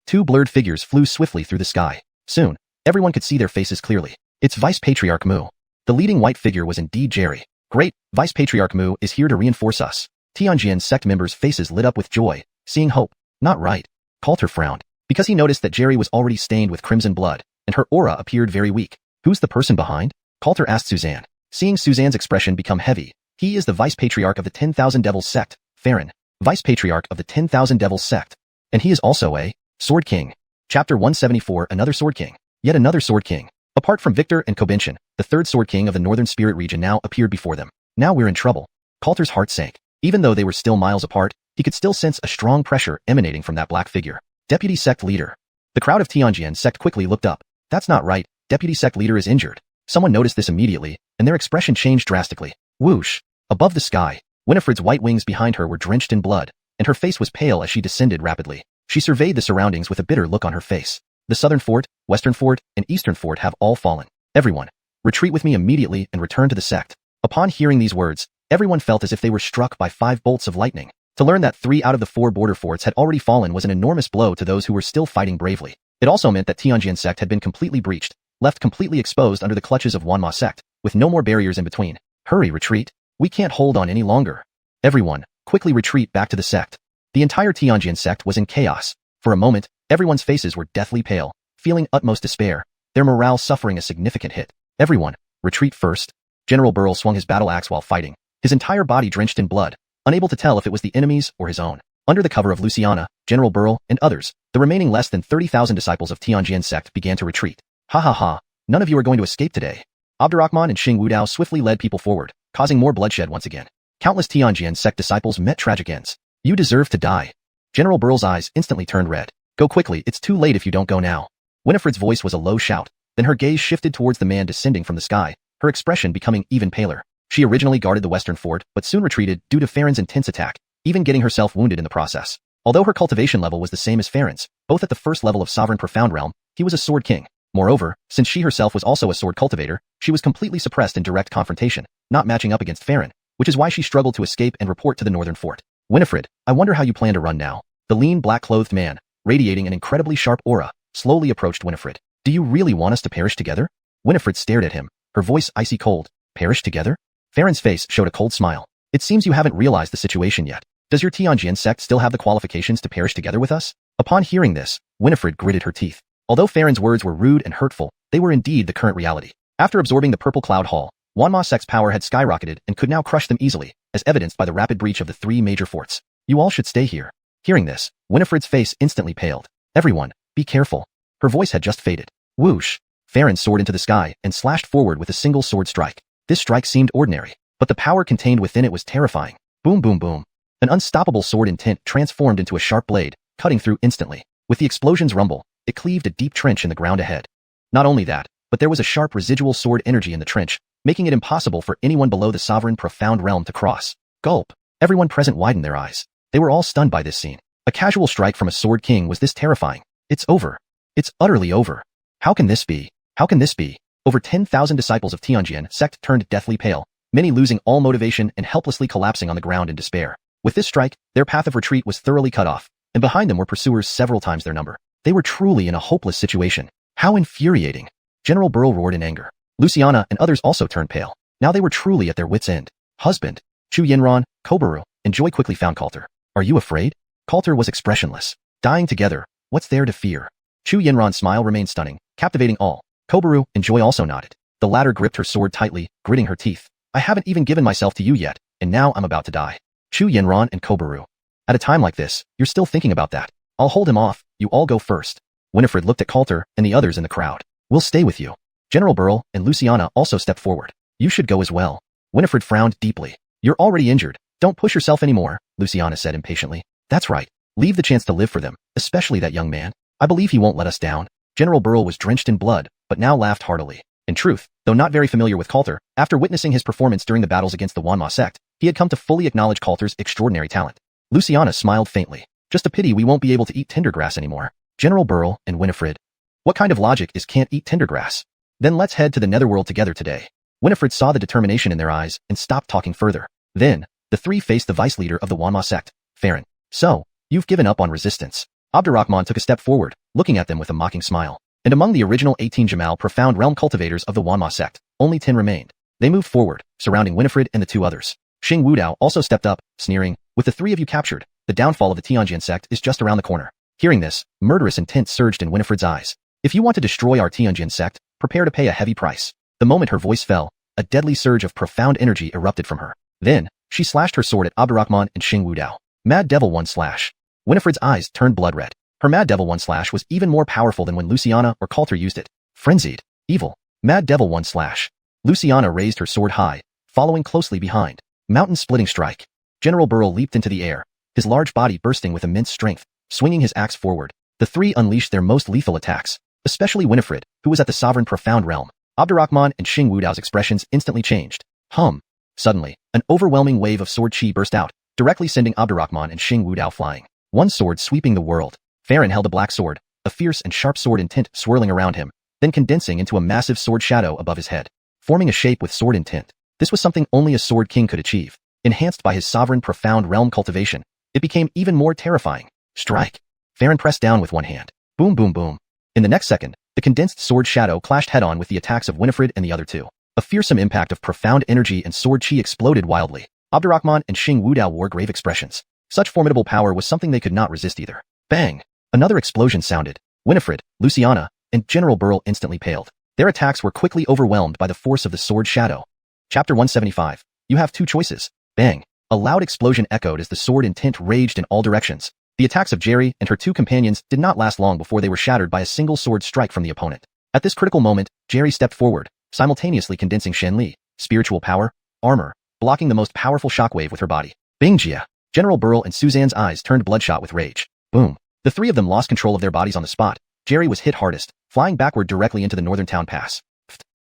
2 blurred figures flew swiftly through the sky. Soon, everyone could see their faces clearly. It's Vice Patriarch Mu. The leading white figure was indeed Jerry. Great, Vice Patriarch Mu is here to reinforce us. Tianjian sect members' faces lit up with joy, seeing hope. Not right. Coulter frowned, because he noticed that Jerry was already stained with crimson blood, and her aura appeared very weak. Who's the person behind? Coulter asked Suzanne. Seeing Suzanne's expression become heavy, he is the Vice Patriarch of the 10,000 Devils sect, Farron. Vice Patriarch of the 10,000 Devils sect. And he is also a Sword King. Chapter 174. Another Sword King. Yet another Sword King. Apart from Victor and Kobinshin, the third Sword King of the Northern Spirit region now appeared before them. Now we're in trouble. Coulter's heart sank. Even though they were still miles apart, he could still sense a strong pressure emanating from that black figure. Deputy Sect Leader. The crowd of Tianjian sect quickly looked up. That's not right. Deputy Sect Leader is injured. Someone noticed this immediately, and their expression changed drastically. Whoosh! Above the sky, Winifred's white wings behind her were drenched in blood, and her face was pale as she descended rapidly. She surveyed the surroundings with a bitter look on her face. The Southern Fort, Western Fort, and Eastern Fort have all fallen. Everyone, retreat with me immediately and return to the sect. Upon hearing these words, everyone felt as if they were struck by 5 bolts of lightning. To learn that 3 out of the 4 border forts had already fallen was an enormous blow to those who were still fighting bravely. It also meant that Tianjian sect had been completely breached, left completely exposed under the clutches of Wanma sect, with no more barriers in between. Hurry, retreat. We can't hold on any longer. Everyone, quickly retreat back to the sect. The entire Tianjian sect was in chaos. For a moment, everyone's faces were deathly pale, feeling utmost despair, their morale suffering a significant hit. Everyone, retreat first. General Burl swung his battle axe while fighting, his entire body drenched in blood, unable to tell if it was the enemy's or his own. Under the cover of Luciana, General Burl, and others, the remaining less than 30,000 disciples of Tianjian sect began to retreat. Ha ha ha, none of you are going to escape today. Abdurrahman and Xing Wudao swiftly led people forward, causing more bloodshed once again. Countless Tianjian sect disciples met tragic ends. You deserve to die. General Burl's eyes instantly turned red. Go quickly, it's too late if you don't go now. Winifred's voice was a low shout, then her gaze shifted towards the man descending from the sky, her expression becoming even paler. She originally guarded the Western Fort, but soon retreated due to Farron's intense attack, even getting herself wounded in the process. Although her cultivation level was the same as Farron's, both at the first level of Sovereign Profound Realm, he was a Sword King. Moreover, since she herself was also a sword cultivator, she was completely suppressed in direct confrontation, not matching up against Farron, which is why she struggled to escape and report to the Northern Fort. Winifred, I wonder how you plan to run now. The lean black-clothed man, radiating an incredibly sharp aura, slowly approached Winifred. Do you really want us to perish together? Winifred stared at him, her voice icy cold. Perish together? Farron's face showed a cold smile. It seems you haven't realized the situation yet. Does your Tianjian sect still have the qualifications to perish together with us? Upon hearing this, Winifred gritted her teeth. Although Farron's words were rude and hurtful, they were indeed the current reality. After absorbing the Purple Cloud Hall, Wanma sect's power had skyrocketed and could now crush them easily, as evidenced by the rapid breach of the 3 major forts. You all should stay here. Hearing this, Winifred's face instantly paled. Everyone, be careful. Her voice had just faded. Whoosh! Farron soared into the sky and slashed forward with a single sword strike. This strike seemed ordinary, but the power contained within it was terrifying. Boom boom boom. An unstoppable sword intent transformed into a sharp blade, cutting through instantly. With the explosion's rumble, it cleaved a deep trench in the ground ahead. Not only that, but there was a sharp residual sword energy in the trench, making it impossible for anyone below the Sovereign Profound Realm to cross. Gulp. Everyone present widened their eyes. They were all stunned by this scene. A casual strike from a Sword King was this terrifying. It's over. It's utterly over. How can this be? How can this be? Over 10,000 disciples of Tianjian sect turned deathly pale, many losing all motivation and helplessly collapsing on the ground in despair. With this strike, their path of retreat was thoroughly cut off, and behind them were pursuers several times their number. They were truly in a hopeless situation. How infuriating! General Burl roared in anger. Luciana and others also turned pale. Now they were truly at their wits' end. Husband, Chu Yinran, Kobaru, and Joy quickly found Coulter. Are you afraid? Coulter was expressionless. Dying together, what's there to fear? Chu Yinran's smile remained stunning, captivating all. Kobaru and Joy also nodded. The latter gripped her sword tightly, gritting her teeth. I haven't even given myself to you yet, and now I'm about to die. Chu Yinran and Kobaru. At a time like this, you're still thinking about that. I'll hold him off, you all go first. Winifred looked at Coulter and the others in the crowd. We'll stay with you. General Burl and Luciana also stepped forward. You should go as well. Winifred frowned deeply. You're already injured. Don't push yourself anymore, Luciana said impatiently. That's right. Leave the chance to live for them, especially that young man. I believe he won't let us down. General Burl was drenched in blood, but now laughed heartily. In truth, though not very familiar with Coulter, after witnessing his performance during the battles against the Wanma sect, he had come to fully acknowledge Coulter's extraordinary talent. Luciana smiled faintly. Just a pity we won't be able to eat tender grass anymore. General Burl and Winifred. What kind of logic is can't eat tender grass? Then let's head to the netherworld together today. Winifred saw the determination in their eyes and stopped talking further. Then, the three faced the vice leader of the Wanma sect, Farron. So, you've given up on resistance. Abdurrahman took a step forward, looking at them with a mocking smile. And among the original 18 Jamal profound realm cultivators of the Wanma sect, only 10 remained. They moved forward, surrounding Winifred and the 2 others. Xing Wudao also stepped up, sneering, with the 3 of you captured, the downfall of the Tianjian sect is just around the corner. Hearing this, murderous intent surged in Winifred's eyes. If you want to destroy our Tianjian sect, prepare to pay a heavy price. The moment her voice fell, a deadly surge of profound energy erupted from her. Then, she slashed her sword at Abdurrahman and Xing Wudao. Mad Devil 1 slash. Winifred's eyes turned blood red. Her Mad Devil 1 slash was even more powerful than when Luciana or Coulter used it. Frenzied, evil, Mad Devil 1 slash. Luciana raised her sword high, following closely behind. Mountain-splitting strike. General Burl leaped into the air, his large body bursting with immense strength, swinging his axe forward. The three unleashed their most lethal attacks, especially Winifred, who was at the sovereign profound realm. Abdurrahman and Xing Wudao's expressions instantly changed. Suddenly, an overwhelming wave of sword chi burst out, directly sending Abdurrahman and Xing Wudao flying. One sword sweeping the world. Farron held a black sword, a fierce and sharp sword intent swirling around him, then condensing into a massive sword shadow above his head, forming a shape with sword intent. This was something only a sword king could achieve. Enhanced by his sovereign profound realm cultivation, it became even more terrifying. Strike. Farron pressed down with one hand. Boom boom boom. In the next second, the condensed sword shadow clashed head-on with the attacks of Winifred and the other two. A fearsome impact of profound energy and sword chi exploded wildly. Abdurrahman and Xing Wudao wore grave expressions. Such formidable power was something they could not resist either. Bang! Another explosion sounded. Winifred, Luciana, and General Burl instantly paled. Their attacks were quickly overwhelmed by the force of the sword shadow. Chapter 175. You have two choices. Bang! A loud explosion echoed as the sword intent raged in all directions. The attacks of Jerry and her two companions did not last long before they were shattered by a single sword strike from the opponent. At this critical moment, Jerry stepped forward, simultaneously condensing Shenli, spiritual power, armor, blocking the most powerful shockwave with her body. Bingjia! General Burl and Suzanne's eyes turned bloodshot with rage. Boom! The three of them lost control of their bodies on the spot. Jerry was hit hardest, flying backward directly into the northern town pass.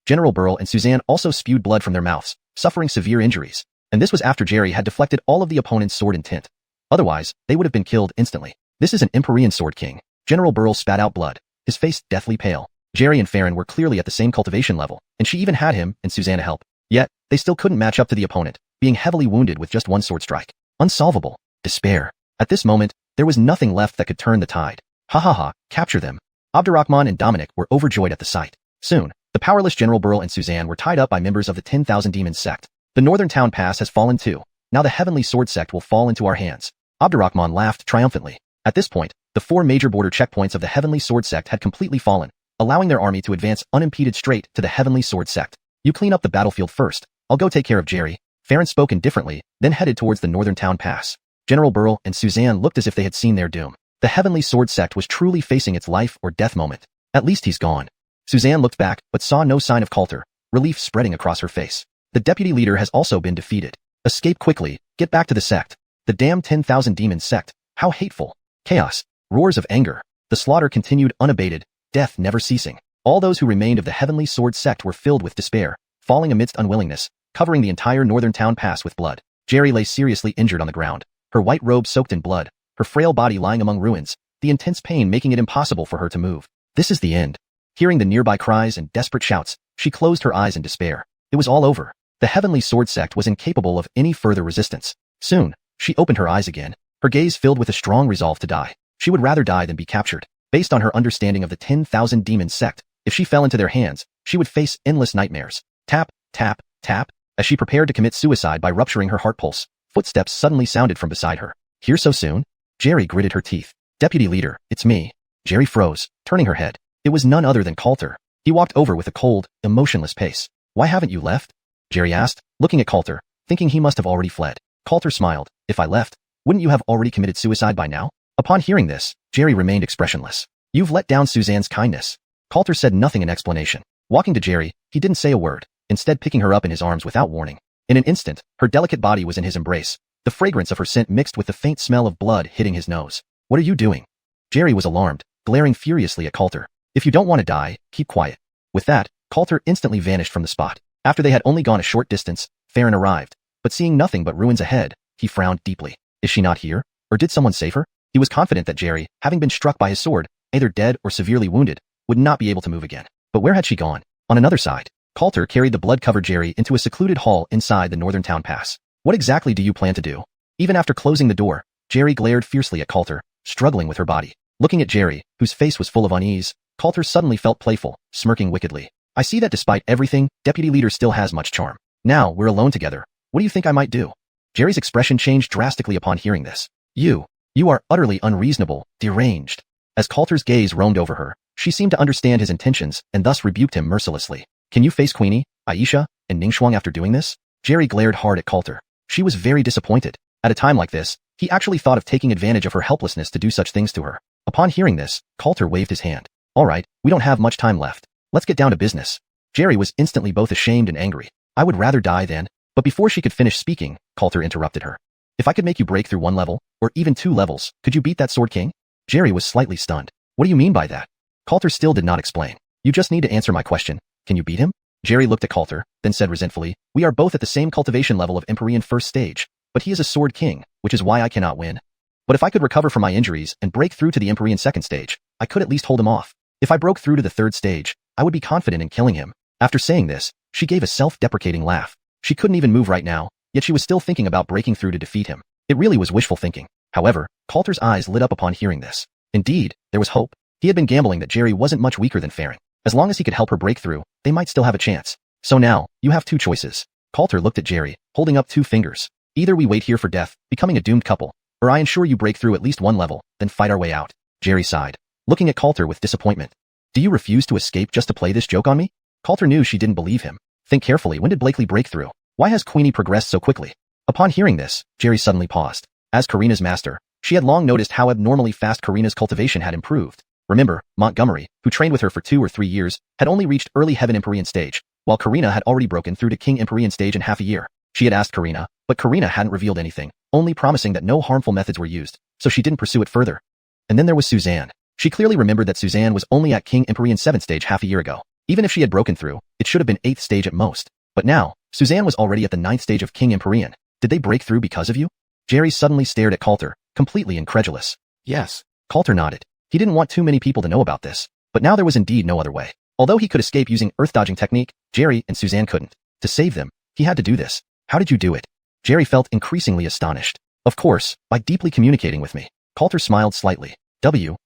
General Burl and Suzanne also spewed blood from their mouths, suffering severe injuries. And this was after Jerry had deflected all of the opponent's sword intent. Otherwise, they would have been killed instantly. This is an Empyrean sword king. General Burl spat out blood, his face deathly pale. Jerry and Farron were clearly at the same cultivation level, and she even had him and Susanna help. Yet, they still couldn't match up to the opponent, being heavily wounded with just one sword strike. Unsolvable. Despair. At this moment, there was nothing left that could turn the tide. Ha ha ha, capture them. Abdurrahman and Dominic were overjoyed at the sight. Soon, the powerless General Burl and Suzanne were tied up by members of the 10,000 Demons sect. The northern town pass has fallen too. Now the Heavenly Sword sect will fall into our hands. Abdurrahman laughed triumphantly. At this point, the four major border checkpoints of the Heavenly Sword sect had completely fallen, allowing their army to advance unimpeded straight to the Heavenly Sword sect. You clean up the battlefield first. I'll go take care of Jerry. Farron spoke indifferently, then headed towards the northern town pass. General Burl and Suzanne looked as if they had seen their doom. The Heavenly Sword sect was truly facing its life or death moment. At least he's gone. Suzanne looked back, but saw no sign of Coulter, relief spreading across her face. The deputy leader has also been defeated. Escape quickly, get back to the sect. The damn 10,000 Demons sect. How hateful. Chaos. Roars of anger. The slaughter continued unabated, death never ceasing. All those who remained of the Heavenly Sword sect were filled with despair, falling amidst unwillingness, covering the entire northern town pass with blood. Jerry lay seriously injured on the ground, her white robe soaked in blood, her frail body lying among ruins, the intense pain making it impossible for her to move. This is the end. Hearing the nearby cries and desperate shouts, she closed her eyes in despair. It was all over. The Heavenly Sword sect was incapable of any further resistance. Soon, she opened her eyes again, her gaze filled with a strong resolve to die. She would rather die than be captured. Based on her understanding of the 10,000 Demons sect, if she fell into their hands, she would face endless nightmares. Tap, tap, tap. As she prepared to commit suicide by rupturing her heart pulse, footsteps suddenly sounded from beside her. Here so soon? Jerry gritted her teeth. Deputy leader, it's me. Jerry froze, turning her head. It was none other than Coulter. He walked over with a cold, emotionless pace. Why haven't you left? Jerry asked, looking at Coulter, thinking he must have already fled. Coulter smiled. If I left, wouldn't you have already committed suicide by now? Upon hearing this, Jerry remained expressionless. You've let down Suzanne's kindness. Coulter said nothing in explanation. Walking to Jerry, he didn't say a word, instead picking her up in his arms without warning. In an instant, her delicate body was in his embrace, the fragrance of her scent mixed with the faint smell of blood hitting his nose. What are you doing? Jerry was alarmed, glaring furiously at Coulter. If you don't want to die, keep quiet. With that, Coulter instantly vanished from the spot. After they had only gone a short distance, Farron arrived, but seeing nothing but ruins ahead, he frowned deeply. Is she not here? Or did someone save her? He was confident that Jerry, having been struck by his sword, either dead or severely wounded, would not be able to move again. But where had she gone? On another side, Coulter carried the blood-covered Jerry into a secluded hall inside the northern town pass. What exactly do you plan to do? Even after closing the door, Jerry glared fiercely at Coulter, struggling with her body. Looking at Jerry, whose face was full of unease, Coulter suddenly felt playful, smirking wickedly. I see that despite everything, Deputy Leader still has much charm. Now, we're alone together. What do you think I might do? Jerry's expression changed drastically upon hearing this. You are utterly unreasonable, deranged. As Coulter's gaze roamed over her, she seemed to understand his intentions and thus rebuked him mercilessly. Can you face Queenie, Aisha, and Ningxuang after doing this? Jerry glared hard at Coulter. She was very disappointed. At a time like this, he actually thought of taking advantage of her helplessness to do such things to her. Upon hearing this, Coulter waved his hand. All right, we don't have much time left. Let's get down to business. Jerry was instantly both ashamed and angry. I would rather die than. But before she could finish speaking, Coulter interrupted her. If I could make you break through 1 level, or even 2 levels, could you beat that Sword King? Jerry was slightly stunned. What do you mean by that? Coulter still did not explain. You just need to answer my question. Can you beat him? Jerry looked at Coulter, then said resentfully, we are both at the same cultivation level of Empyrean first stage, but he is a Sword King, which is why I cannot win. But if I could recover from my injuries and break through to the Empyrean second stage, I could at least hold him off. If I broke through to the 3rd stage, I would be confident in killing him. After saying this, she gave a self-deprecating laugh. She couldn't even move right now, yet she was still thinking about breaking through to defeat him. It really was wishful thinking. However, Coulter's eyes lit up upon hearing this. Indeed, there was hope. He had been gambling that Jerry wasn't much weaker than Farron. As long as he could help her break through, they might still have a chance. So now, you have 2 choices. Coulter looked at Jerry, holding up 2 fingers. Either we wait here for death, becoming a doomed couple, or I ensure you break through at least 1 level, then fight our way out. Jerry sighed, looking at Coulter with disappointment. Do you refuse to escape just to play this joke on me? Coulter knew she didn't believe him. Think carefully, when did Blakely break through? Why has Queenie progressed so quickly? Upon hearing this, Jerry suddenly paused. As Karina's master, she had long noticed how abnormally fast Karina's cultivation had improved. Remember, Montgomery, who trained with her for 2 or 3 years, had only reached early Heaven Empyrean stage, while Karina had already broken through to King Empyrean stage in half a year. She had asked Karina, but Karina hadn't revealed anything, only promising that no harmful methods were used, so she didn't pursue it further. And then there was Suzanne. She clearly remembered that Suzanne was only at King Empyrean 7th stage half a year ago. Even if she had broken through, it should have been 8th stage at most. But now, Suzanne was already at the 9th stage of King Empyrean. Did they break through because of you? Jerry suddenly stared at Coulter, completely incredulous. Yes. Coulter nodded. He didn't want too many people to know about this, but now there was indeed no other way. Although he could escape using earth-dodging technique, Jerry and Suzanne couldn't. To save them, he had to do this. How did you do it? Jerry felt increasingly astonished. Of course, by deeply communicating with me. Coulter smiled slightly.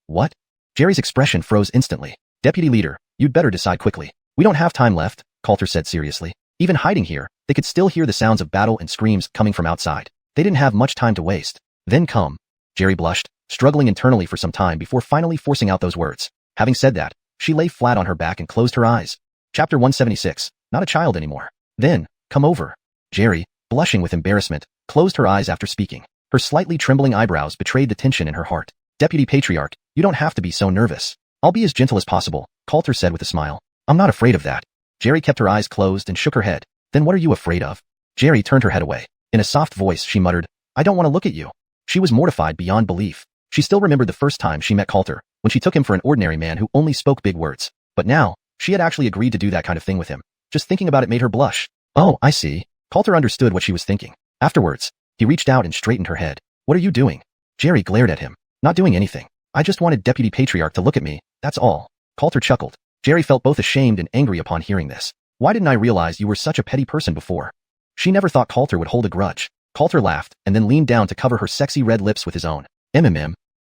What? Jerry's expression froze instantly. Deputy Leader, you'd better decide quickly. We don't have time left, Coulter said seriously. Even hiding here, they could still hear the sounds of battle and screams coming from outside. They didn't have much time to waste. Then come. Jerry blushed, struggling internally for some time before finally forcing out those words. Having said that, she lay flat on her back and closed her eyes. Chapter 176, not a child anymore. Then, come over. Jerry, blushing with embarrassment, closed her eyes after speaking. Her slightly trembling eyebrows betrayed the tension in her heart. Deputy Patriarch, you don't have to be so nervous. I'll be as gentle as possible, Coulter said with a smile. I'm not afraid of that. Jerry kept her eyes closed and shook her head. Then what are you afraid of? Jerry turned her head away. In a soft voice, she muttered, I don't want to look at you. She was mortified beyond belief. She still remembered the first time she met Coulter, when she took him for an ordinary man who only spoke big words. But now, she had actually agreed to do that kind of thing with him. Just thinking about it made her blush. Oh, I see. Coulter understood what she was thinking. Afterwards, he reached out and straightened her head. What are you doing? Jerry glared at him. Not doing anything. I just wanted Deputy Patriarch to look at me, that's all. Coulter chuckled. Jerry felt both ashamed and angry upon hearing this. Why didn't I realize you were such a petty person before? She never thought Coulter would hold a grudge. Coulter laughed and then leaned down to cover her sexy red lips with his own.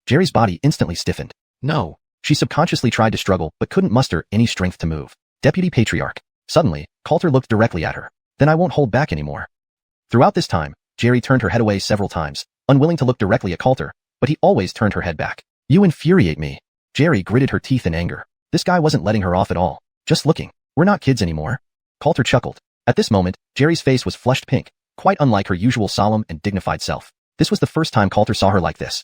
Jerry's body instantly stiffened. No. She subconsciously tried to struggle but couldn't muster any strength to move. Deputy Patriarch. Suddenly, Coulter looked directly at her. Then I won't hold back anymore. Throughout this time, Jerry turned her head away several times, unwilling to look directly at Coulter, but he always turned her head back. You infuriate me. Jerry gritted her teeth in anger. This guy wasn't letting her off at all. Just looking. We're not kids anymore. Coulter chuckled. At this moment, Jerry's face was flushed pink, quite unlike her usual solemn and dignified self. This was the first time Coulter saw her like this.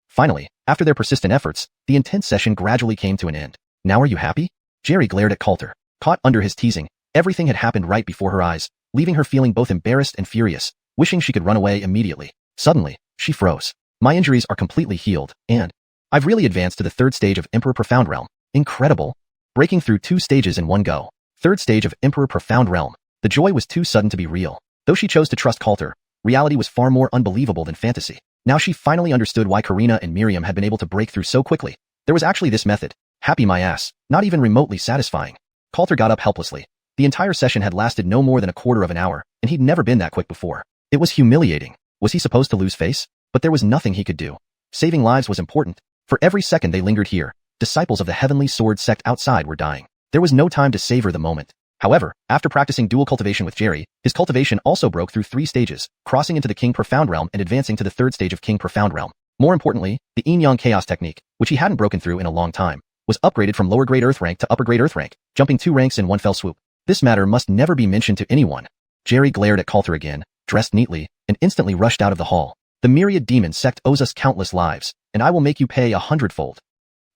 Finally, after their persistent efforts, the intense session gradually came to an end. Now are you happy? Jerry glared at Coulter. Caught under his teasing, everything had happened right before her eyes, leaving her feeling both embarrassed and furious, wishing she could run away immediately. Suddenly, she froze. My injuries are completely healed, and I've really advanced to the 3rd stage of Emperor Profound Realm. Incredible. Breaking through 2 stages in one go. 3rd stage of Emperor Profound Realm. The joy was too sudden to be real. Though she chose to trust Coulter, reality was far more unbelievable than fantasy. Now she finally understood why Karina and Miriam had been able to break through so quickly. There was actually this method. Happy my ass. Not even remotely satisfying. Coulter got up helplessly. The entire session had lasted no more than a quarter of an hour, and he'd never been that quick before. It was humiliating. Was he supposed to lose face? But there was nothing he could do. Saving lives was important. For every second they lingered here, disciples of the Heavenly Sword sect outside were dying. There was no time to savor the moment. However, after practicing dual cultivation with Jerry, his cultivation also broke through 3 stages, crossing into the King Profound Realm and advancing to the 3rd stage of King Profound Realm. More importantly, the yin-yang chaos technique, which he hadn't broken through in a long time, was upgraded from lower grade earth rank to upper grade earth rank, jumping 2 ranks in one fell swoop. This matter must never be mentioned to anyone. Jerry glared at Coulter again, dressed neatly, and instantly rushed out of the hall. The myriad demon sect owes us countless lives, and I will make you pay 100-fold.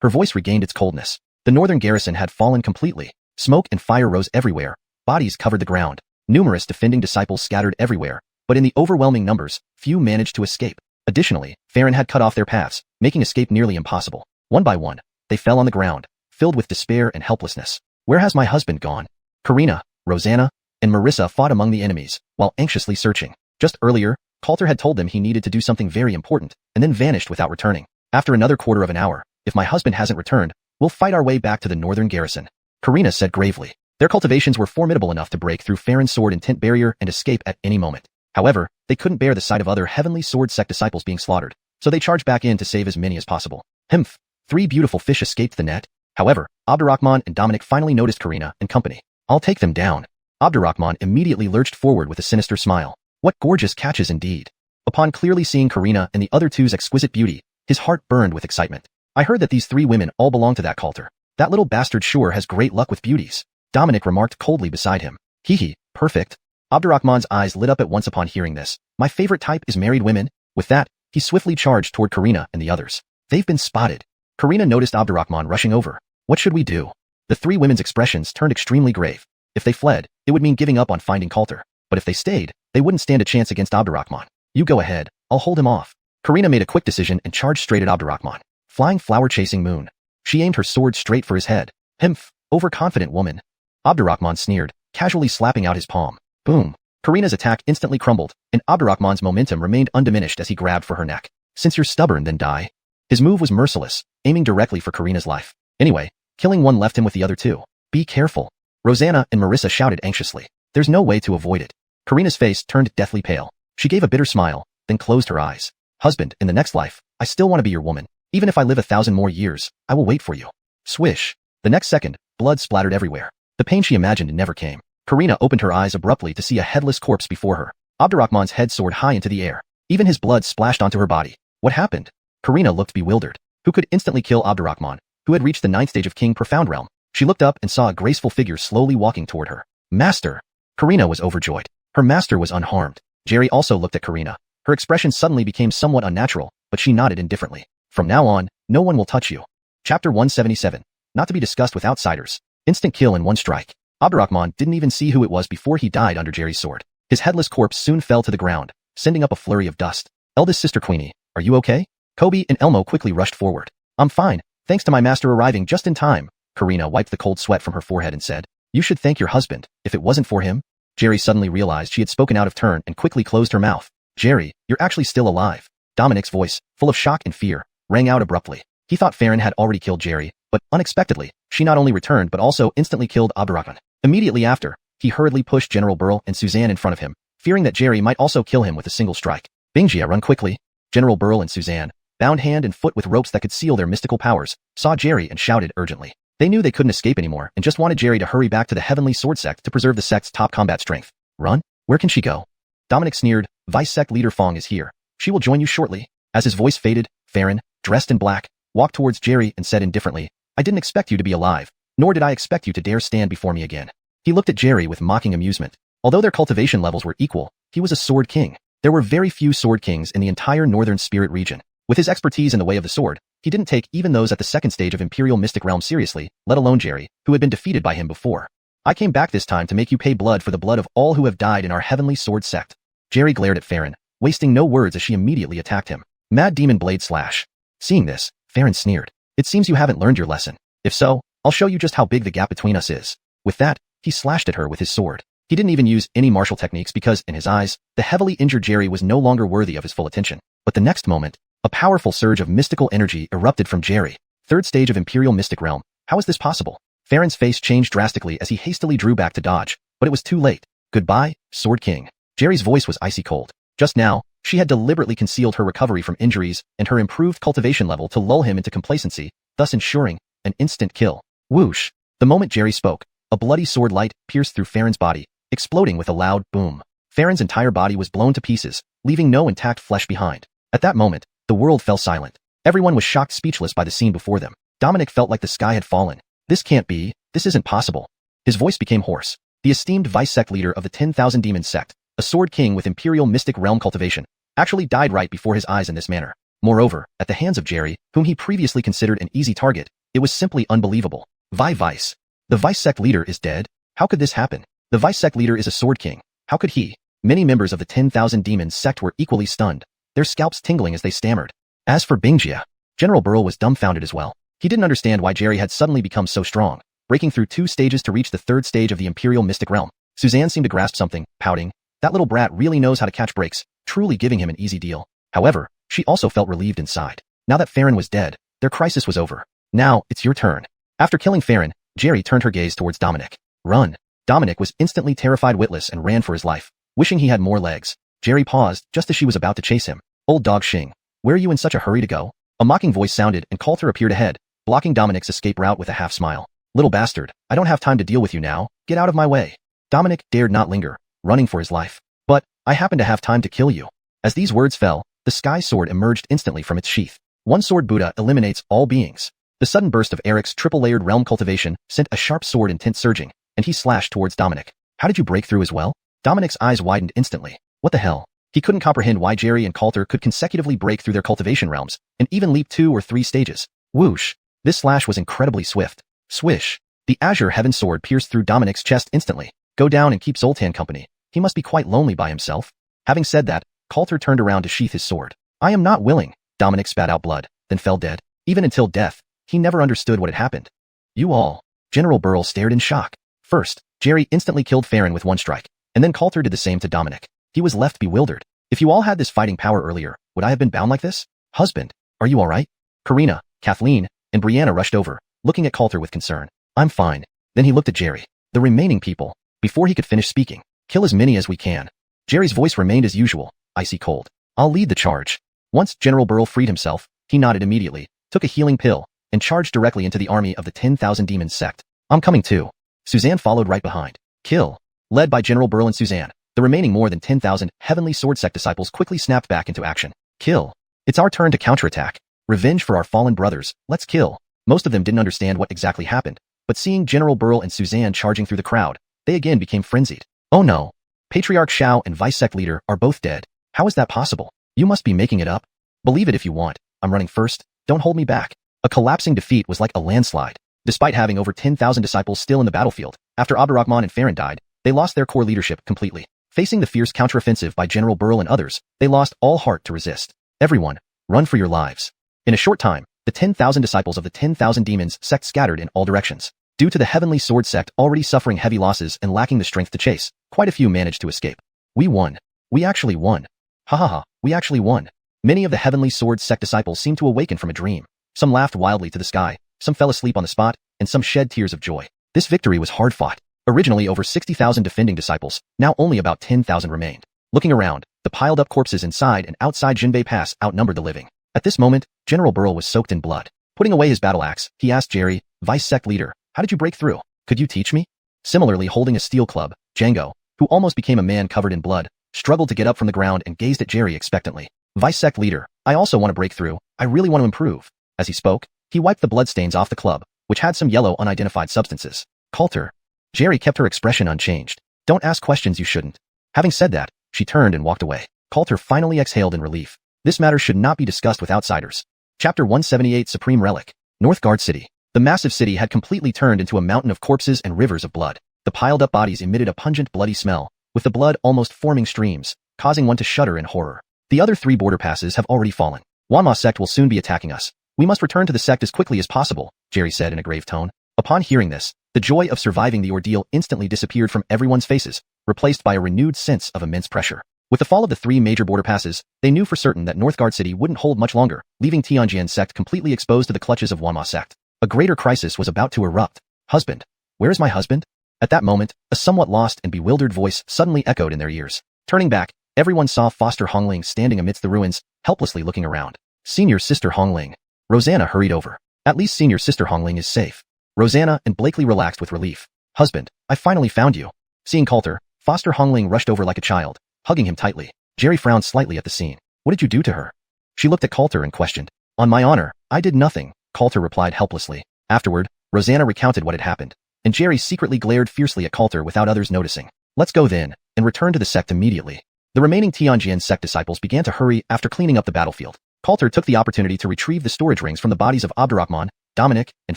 Her voice regained its coldness. The northern garrison had fallen completely. Smoke and fire rose everywhere. Bodies covered the ground. Numerous defending disciples scattered everywhere, but in the overwhelming numbers, few managed to escape. Additionally, Farron had cut off their paths, making escape nearly impossible. One by one, they fell on the ground, filled with despair and helplessness. Where has my husband gone? Karina, Rosanna, and Marissa fought among the enemies, while anxiously searching. Just earlier, Coulter had told them he needed to do something very important, and then vanished without returning. After another quarter of an hour, if my husband hasn't returned, we'll fight our way back to the northern garrison, Karina said gravely. Their cultivations were formidable enough to break through Farron's sword and tent barrier and escape at any moment. However, they couldn't bear the sight of other Heavenly Sword sect disciples being slaughtered, so they charged back in to save as many as possible. Humph! 3 beautiful fish escaped the net. However, Abdurrahman and Dominic finally noticed Karina and company. I'll take them down. Abdurrahman immediately lurched forward with a sinister smile. What gorgeous catches indeed. Upon clearly seeing Karina and the other two's exquisite beauty, his heart burned with excitement. I heard that these 3 women all belong to that Coulter. That little bastard sure has great luck with beauties. Dominic remarked coldly beside him. Hee, perfect. Abdurrahman's eyes lit up at once upon hearing this. My favorite type is married women. With that, he swiftly charged toward Karina and the others. They've been spotted. Karina noticed Abdurrahman rushing over. What should we do? The 3 women's expressions turned extremely grave. If they fled, it would mean giving up on finding Coulter. But if they stayed, they wouldn't stand a chance against Abdurrahman. You go ahead, I'll hold him off. Karina made a quick decision and charged straight at Abdurrahman. Flying flower chasing moon. She aimed her sword straight for his head. Humph, overconfident woman. Abdurrahman sneered, casually slapping out his palm. Boom. Karina's attack instantly crumbled, and Abdurrahman's momentum remained undiminished as he grabbed for her neck. Since you're stubborn, then die. His move was merciless, aiming directly for Karina's life. Anyway, killing one left him with the other 2. Be careful. Rosanna and Marissa shouted anxiously. There's no way to avoid it. Karina's face turned deathly pale. She gave a bitter smile, then closed her eyes. Husband, in the next life, I still want to be your woman. Even if I live 1,000 more years, I will wait for you. Swish. The next second, blood splattered everywhere. The pain she imagined never came. Karina opened her eyes abruptly to see a headless corpse before her. Abdurrahman's head soared high into the air. Even his blood splashed onto her body. What happened? Karina looked bewildered. Who could instantly kill Abdurrahman, who had reached the 9th stage of King Profound Realm? She looked up and saw a graceful figure slowly walking toward her. Master! Karina was overjoyed. Her master was unharmed. Jerry also looked at Karina. Her expression suddenly became somewhat unnatural, but she nodded indifferently. From now on, no one will touch you. Chapter 177. Not to be discussed with outsiders. Instant kill in one strike. Abdurrahman didn't even see who it was before he died under Jerry's sword. His headless corpse soon fell to the ground, sending up a flurry of dust. Eldest sister Queenie, are you okay? Kobe and Elmo quickly rushed forward. I'm fine, thanks to my master arriving just in time. Karina wiped the cold sweat from her forehead and said, You should thank your husband. If it wasn't for him. Jerry suddenly realized she had spoken out of turn and quickly closed her mouth. Jerry, you're actually still alive. Dominic's voice, full of shock and fear, rang out abruptly. He thought Farron had already killed Jerry, but unexpectedly, she not only returned but also instantly killed Abdurrahman. Immediately after, he hurriedly pushed General Burl and Suzanne in front of him, fearing that Jerry might also kill him with a single strike. Bingjia, run quickly. General Burl and Suzanne, bound hand and foot with ropes that could seal their mystical powers, saw Jerry and shouted urgently. They knew they couldn't escape anymore and just wanted Jerry to hurry back to the Heavenly Sword Sect to preserve the sect's top combat strength. Run? Where can she go? Dominic sneered. Vice Sect leader Fong is here. She will join you shortly. As his voice faded, Farron, dressed in black, walked towards Jerry and said indifferently, I didn't expect you to be alive, nor did I expect you to dare stand before me again. He looked at Jerry with mocking amusement. Although their cultivation levels were equal, he was a sword king. There were very few sword kings in the entire northern spirit region. With his expertise in the way of the sword, he didn't take even those at the 2nd stage of Imperial Mystic Realm seriously, let alone Jerry, who had been defeated by him before. I came back this time to make you pay blood for the blood of all who have died in our Heavenly Sword Sect. Jerry glared at Farron, wasting no words as she immediately attacked him. Mad Demon Blade Slash. Seeing this, Farron sneered. It seems you haven't learned your lesson. If so, I'll show you just how big the gap between us is. With that, he slashed at her with his sword. He didn't even use any martial techniques because, in his eyes, the heavily injured Jerry was no longer worthy of his full attention. But the next moment, a powerful surge of mystical energy erupted from Jerry. 3rd stage of Imperial Mystic Realm. How is this possible? Farron's face changed drastically as he hastily drew back to dodge, but it was too late. Goodbye, Sword King. Jerry's voice was icy cold. Just now, she had deliberately concealed her recovery from injuries and her improved cultivation level to lull him into complacency, thus ensuring an instant kill. Whoosh! The moment Jerry spoke, a bloody sword light pierced through Farron's body, exploding with a loud boom. Farron's entire body was blown to pieces, leaving no intact flesh behind. At that moment, the world fell silent. Everyone was shocked speechless by the scene before them. Dominic felt like the sky had fallen. This can't be, this isn't possible. His voice became hoarse. The esteemed vice sect leader of the 10,000 Demon Sect, a sword king with Imperial Mystic Realm cultivation, actually died right before his eyes in this manner. Moreover, at the hands of Jerry, whom he previously considered an easy target, it was simply unbelievable. Vice. The vice sect leader is dead? How could this happen? The vice sect leader is a sword king. How could he? Many members of the 10,000 demons sect were equally stunned, their scalps tingling as they stammered. As for Bingjia, General Burl was dumbfounded as well. He didn't understand why Jerry had suddenly become so strong, breaking through 2 stages to reach the 3rd stage of the Imperial Mystic Realm. Suzanne seemed to grasp something, pouting. That little brat really knows how to catch breaks, truly giving him an easy deal. However, she also felt relieved inside. Now that Farron was dead, their crisis was over. Now, it's your turn. After killing Farron, Jerry turned her gaze towards Dominic. Run. Dominic was instantly terrified witless and ran for his life, wishing he had more legs. Jerry paused just as she was about to chase him. Old dog Xing, where are you in such a hurry to go? A mocking voice sounded and Coulter appeared ahead, blocking Dominic's escape route with a half smile. Little bastard, I don't have time to deal with you now, get out of my way. Dominic dared not linger, running for his life. But, I happen to have time to kill you. As these words fell, the sky sword emerged instantly from its sheath. One sword Buddha eliminates all beings. The sudden burst of Eric's triple-layered realm cultivation sent a sharp sword intent surging, and he slashed towards Dominic. How did you break through as well? Dominic's eyes widened instantly. What the hell? He couldn't comprehend why Jerry and Coulter could consecutively break through their cultivation realms, and even leap 2 or 3 stages. Whoosh! This slash was incredibly swift. Swish! The Azure Heaven Sword pierced through Dominic's chest instantly. Go down and keep Zoltan company. He must be quite lonely by himself. Having said that, Coulter turned around to sheath his sword. I am not willing. Dominic spat out blood, then fell dead. Even until death, he never understood what had happened. You all. General Burl stared in shock. First, Jerry instantly killed Farron with 1 strike, and then Coulter did the same to Dominic. He was left bewildered. If you all had this fighting power earlier, would I have been bound like this? Husband, are you alright? Karina, Kathleen, and Brianna rushed over, looking at Coulter with concern. I'm fine. Then he looked at Jerry. The remaining people. Before he could finish speaking, kill as many as we can. Jerry's voice remained as usual, icy cold. I'll lead the charge. Once General Burl freed himself, he nodded immediately, took a healing pill, and charged directly into the army of the 10,000 demons sect. I'm coming too. Suzanne followed right behind. Kill. Led by General Burl and Suzanne, the remaining more than 10,000 Heavenly Sword Sect disciples quickly snapped back into action. Kill. It's our turn to counterattack. Revenge for our fallen brothers. Let's kill. Most of them didn't understand what exactly happened, but seeing General Burl and Suzanne charging through the crowd, they again became frenzied. Oh no. Patriarch Xiao and Vice Sect Leader are both dead. How is that possible? You must be making it up. Believe it if you want. I'm running first. Don't hold me back. A collapsing defeat was like a landslide. Despite having over 10,000 disciples still in the battlefield, after Abdurrahman and Farron died, they lost their core leadership completely. Facing the fierce counteroffensive by General Burl and others, they lost all heart to resist. Everyone, run for your lives. In a short time, the 10,000 disciples of the 10,000 demons sect scattered in all directions. Due to the Heavenly Sword sect already suffering heavy losses and lacking the strength to chase, quite a few managed to escape. We won. We actually won. Ha ha ha, we actually won. Many of the Heavenly Sword sect disciples seemed to awaken from a dream. Some laughed wildly to the sky, some fell asleep on the spot, and some shed tears of joy. This victory was hard fought. Originally over 60,000 defending disciples, now only about 10,000 remained. Looking around, the piled-up corpses inside and outside Jinbei Pass outnumbered the living. At this moment, General Burl was soaked in blood. Putting away his battle axe, he asked Jerry, Vice Sect Leader, how did you break through? Could you teach me? Similarly holding a steel club, Django, who almost became a man covered in blood, struggled to get up from the ground and gazed at Jerry expectantly. Vice Sect Leader, I also want to break through. I really want to improve. As he spoke, he wiped the bloodstains off the club, which had some yellow unidentified substances. Coulter. Jerry kept her expression unchanged. Don't ask questions you shouldn't. Having said that, she turned and walked away. Coulter finally exhaled in relief. This matter should not be discussed with outsiders. Chapter 178 Supreme Relic. Northgard City. The massive city had completely turned into a mountain of corpses and rivers of blood. The piled-up bodies emitted a pungent bloody smell, with the blood almost forming streams, causing one to shudder in horror. The other 3 border passes have already fallen. Wanma sect will soon be attacking us. We must return to the sect as quickly as possible, Jerry said in a grave tone. Upon hearing this, the joy of surviving the ordeal instantly disappeared from everyone's faces, replaced by a renewed sense of immense pressure. With the fall of the 3 major border passes, they knew for certain that Northgard City wouldn't hold much longer, leaving Tianjian sect completely exposed to the clutches of Wanma sect. A greater crisis was about to erupt. Husband. Where is my husband? At that moment, a somewhat lost and bewildered voice suddenly echoed in their ears. Turning back, everyone saw Foster Hongling standing amidst the ruins, helplessly looking around. Senior Sister Hongling. Rosanna hurried over. At least Senior Sister Hongling is safe. Rosanna and Blakely relaxed with relief. Husband, I finally found you. Seeing Coulter, Foster Hongling rushed over like a child, hugging him tightly. Jerry frowned slightly at the scene. What did you do to her? She looked at Coulter and questioned. On my honor, I did nothing, Coulter replied helplessly. Afterward, Rosanna recounted what had happened, and Jerry secretly glared fiercely at Coulter without others noticing. Let's go then, and return to the sect immediately. The remaining Tianjian sect disciples began to hurry after cleaning up the battlefield. Coulter took the opportunity to retrieve the storage rings from the bodies of Abdurrahman, Dominic, and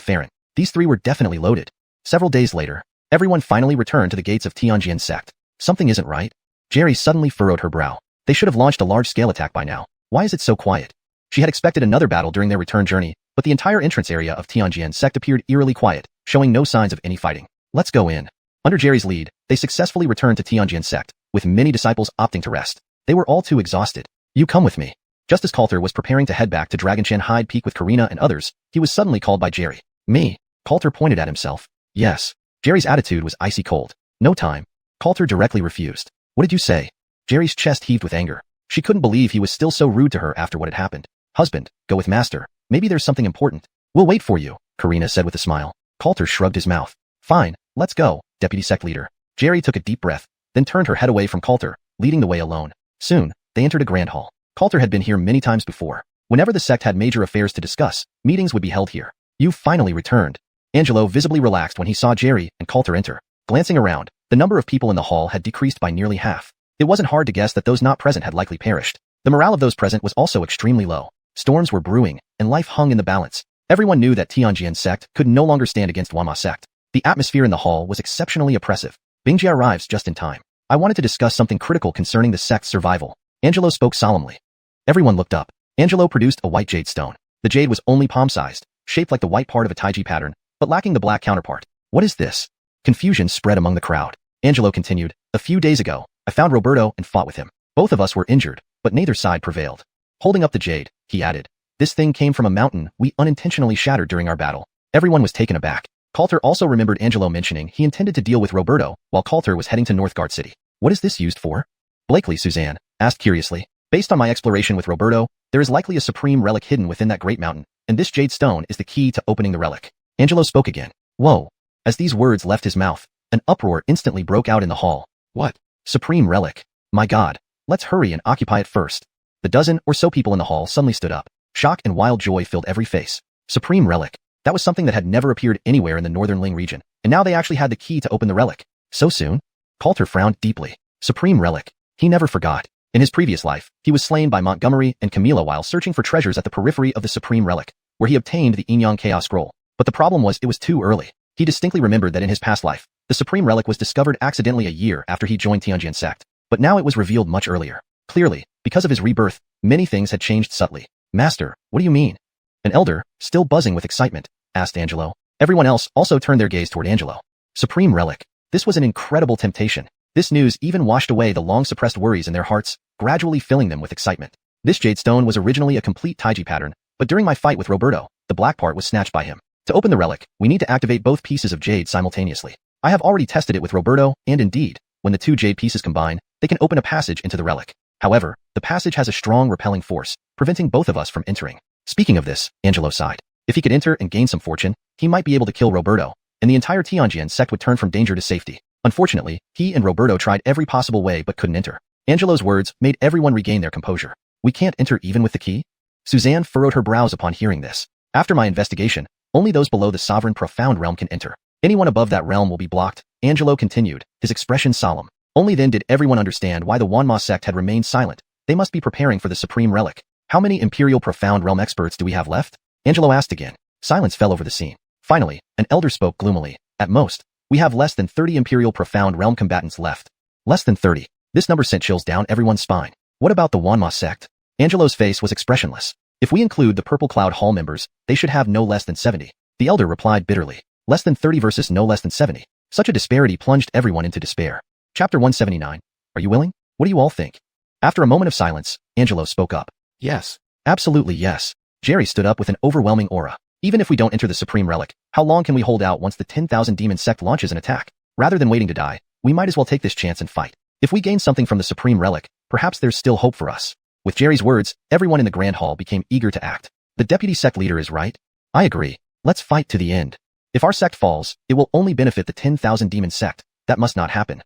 Farron. These 3 were definitely loaded. Several days later, everyone finally returned to the gates of Xiuxian sect. Something isn't right. Jerry suddenly furrowed her brow. They should have launched a large-scale attack by now. Why is it so quiet? She had expected another battle during their return journey, but the entire entrance area of Xiuxian sect appeared eerily quiet, showing no signs of any fighting. Let's go in. Under Jerry's lead, they successfully returned to Xiuxian sect, with many disciples opting to rest. They were all too exhausted. You come with me. Just as Coulter was preparing to head back to Dragon Hide Peak with Karina and others, he was suddenly called by Jerry. Me? Coulter pointed at himself. Yes. Jerry's attitude was icy cold. No time. Coulter directly refused. What did you say? Jerry's chest heaved with anger. She couldn't believe he was still so rude to her after what had happened. Husband, go with Master. Maybe there's something important. We'll wait for you, Karina said with a smile. Coulter shrugged his mouth. Fine, let's go, Deputy Sect Leader. Jerry took a deep breath, then turned her head away from Coulter, leading the way alone. Soon, they entered a grand hall. Coulter had been here many times before. Whenever the sect had major affairs to discuss, meetings would be held here. You finally returned. Angelo visibly relaxed when he saw Jerry and Coulter enter. Glancing around, the number of people in the hall had decreased by nearly half. It wasn't hard to guess that those not present had likely perished. The morale of those present was also extremely low. Storms were brewing, and life hung in the balance. Everyone knew that Xiuxian sect could no longer stand against Wanma sect. The atmosphere in the hall was exceptionally oppressive. Bingjia arrives just in time. I wanted to discuss something critical concerning the sect's survival. Angelo spoke solemnly. Everyone looked up. Angelo produced a white jade stone. The jade was only palm-sized, shaped like the white part of a taiji pattern, but lacking the black counterpart. What is this? Confusion spread among the crowd. Angelo continued, a few days ago, I found Roberto and fought with him. Both of us were injured, but neither side prevailed. Holding up the jade, he added, this thing came from a mountain we unintentionally shattered during our battle. Everyone was taken aback. Coulter also remembered Angelo mentioning he intended to deal with Roberto while Coulter was heading to Northgard City. What is this used for? Blakely Suzanne asked curiously. Based on my exploration with Roberto, there is likely a supreme relic hidden within that great mountain, and this jade stone is the key to opening the relic. Angelo spoke again. Whoa. As these words left his mouth, an uproar instantly broke out in the hall. What? Supreme relic. My God. Let's hurry and occupy it first. The dozen or so people in the hall suddenly stood up. Shock and wild joy filled every face. Supreme relic. That was something that had never appeared anywhere in the Northern Ling region, and now they actually had the key to open the relic. So soon? Coulter frowned deeply. Supreme relic. He never forgot. In his previous life, he was slain by Montgomery and Camila while searching for treasures at the periphery of the Supreme Relic, where he obtained the Yin Yang Chaos Scroll. But the problem was it was too early. He distinctly remembered that in his past life, the Supreme Relic was discovered accidentally a year after he joined Xiuxian sect. But now it was revealed much earlier. Clearly, because of his rebirth, many things had changed subtly. Master, what do you mean? An elder, still buzzing with excitement, asked Angelo. Everyone else also turned their gaze toward Angelo. Supreme Relic. This was an incredible temptation. This news even washed away the long-suppressed worries in their hearts, gradually filling them with excitement. This jade stone was originally a complete taiji pattern, but during my fight with Roberto, the black part was snatched by him. To open the relic, we need to activate both pieces of jade simultaneously. I have already tested it with Roberto, and indeed, when the two jade pieces combine, they can open a passage into the relic. However, the passage has a strong repelling force, preventing both of us from entering. Speaking of this, Angelo sighed. If he could enter and gain some fortune, he might be able to kill Roberto, and the entire Xiuxian sect would turn from danger to safety. Unfortunately, he and Roberto tried every possible way but couldn't enter. Angelo's words made everyone regain their composure. We can't enter even with the key? Suzanne furrowed her brows upon hearing this. After my investigation, only those below the sovereign profound realm can enter. Anyone above that realm will be blocked, Angelo continued, his expression solemn. Only then did everyone understand why the Wanma sect had remained silent. They must be preparing for the supreme relic. How many Imperial Profound Realm experts do we have left? Angelo asked again. Silence fell over the scene. Finally, an elder spoke gloomily. At most, we have less than 30 Imperial Profound Realm combatants left. Less than 30. This number sent chills down everyone's spine. What about the Wanma sect? Angelo's face was expressionless. If we include the Purple Cloud Hall members, they should have no less than 70. The elder replied bitterly. Less than 30 versus no less than 70. Such a disparity plunged everyone into despair. Chapter 179. Are you willing? What do you all think? After a moment of silence, Angelo spoke up. Yes. Absolutely yes. Jerry stood up with an overwhelming aura. Even if we don't enter the Supreme Relic, how long can we hold out once the 10,000 Demon Sect launches an attack? Rather than waiting to die, we might as well take this chance and fight. If we gain something from the Supreme Relic, perhaps there's still hope for us. With Jerry's words, everyone in the Grand Hall became eager to act. The Deputy Sect Leader is right. I agree. Let's fight to the end. If our sect falls, it will only benefit the 10,000 Demon Sect. That must not happen.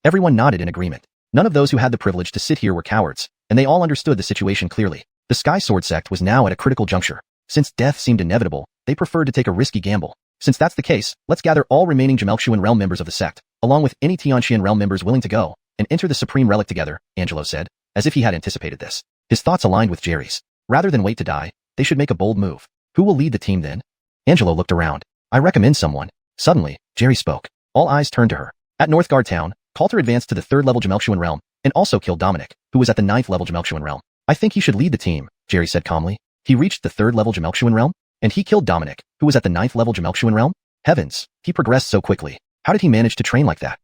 Everyone nodded in agreement. None of those who had the privilege to sit here were cowards, and they all understood the situation clearly. The Sky Sword sect was now at a critical juncture. Since death seemed inevitable, they preferred to take a risky gamble. Since that's the case, let's gather all remaining Jamelkshuan realm members of the sect, along with any Tianxian realm members willing to go, and enter the Supreme Relic together, Angelo said, as if he had anticipated this. His thoughts aligned with Jerry's. Rather than wait to die, they should make a bold move. Who will lead the team then? Angelo looked around. I recommend someone. Suddenly, Jerry spoke. All eyes turned to her. At Northgard Town, Coulter advanced to the 3rd level Gemelchuan realm, and also killed Dominic, who was at the 9th level Gemelchuan realm. I think he should lead the team, Jerry said calmly. He reached the 3rd level Gemelchuan realm, and he killed Dominic, who was at the 9th level Gemelchuan realm? Heavens, he progressed so quickly. How did he manage to train like that?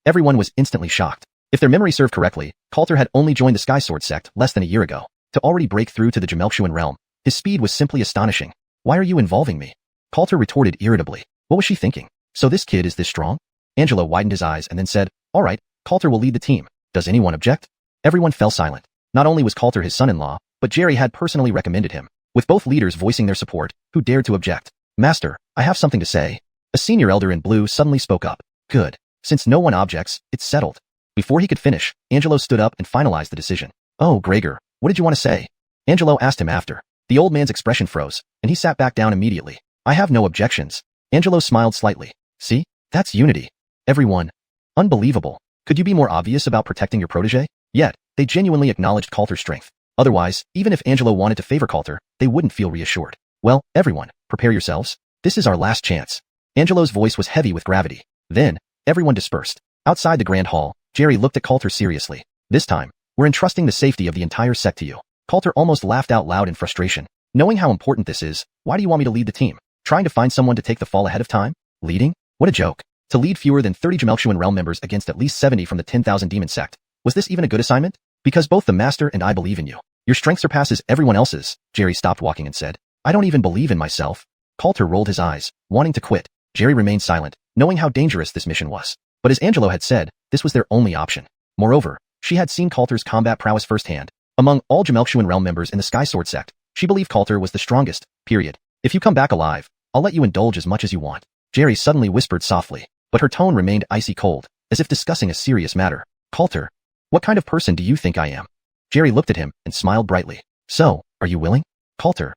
Everyone was instantly shocked. If their memory served correctly, Coulter had only joined the Sky Sword sect less than a year ago. To already break through to the Gemelchuan realm, his speed was simply astonishing. Why are you involving me? Coulter retorted irritably. What was she thinking? So this kid is this strong? Angelo widened his eyes and then said, all right, Coulter will lead the team. Does anyone object? Everyone fell silent. Not only was Coulter his son-in-law, but Jerry had personally recommended him. With both leaders voicing their support, who dared to object? Master, I have something to say. A senior elder in blue suddenly spoke up. Good. Since no one objects, it's settled. Before he could finish, Angelo stood up and finalized the decision. Oh, Gregor, what did you want to say? Angelo asked him after. The old man's expression froze, and he sat back down immediately. I have no objections. Angelo smiled slightly. See? That's unity. Everyone. Unbelievable. Could you be more obvious about protecting your protege? Yet, they genuinely acknowledged Coulter's strength. Otherwise, even if Angelo wanted to favor Coulter, they wouldn't feel reassured. Well, everyone, prepare yourselves. This is our last chance. Angelo's voice was heavy with gravity. Then, everyone dispersed. Outside the grand hall, Jerry looked at Coulter seriously. This time, we're entrusting the safety of the entire sect to you. Coulter almost laughed out loud in frustration. Knowing how important this is, why do you want me to lead the team? Trying to find someone to take the fall ahead of time? Leading? What a joke. To lead fewer than 30 Gemelchuan realm members against at least 70 from the 10,000 demon sect. Was this even a good assignment? Because both the master and I believe in you. Your strength surpasses everyone else's. Jerry stopped walking and said, I don't even believe in myself. Coulter rolled his eyes, wanting to quit. Jerry remained silent, knowing how dangerous this mission was. But as Angelo had said, this was their only option. Moreover, she had seen Coulter's combat prowess firsthand. Among all Gemelchuan realm members in the Sky Sword sect, she believed Coulter was the strongest, period. If you come back alive, I'll let you indulge as much as you want. Jerry suddenly whispered softly, but her tone remained icy cold, as if discussing a serious matter. Coulter, what kind of person do you think I am? Jerry looked at him and smiled brightly. So, are you willing? Coulter,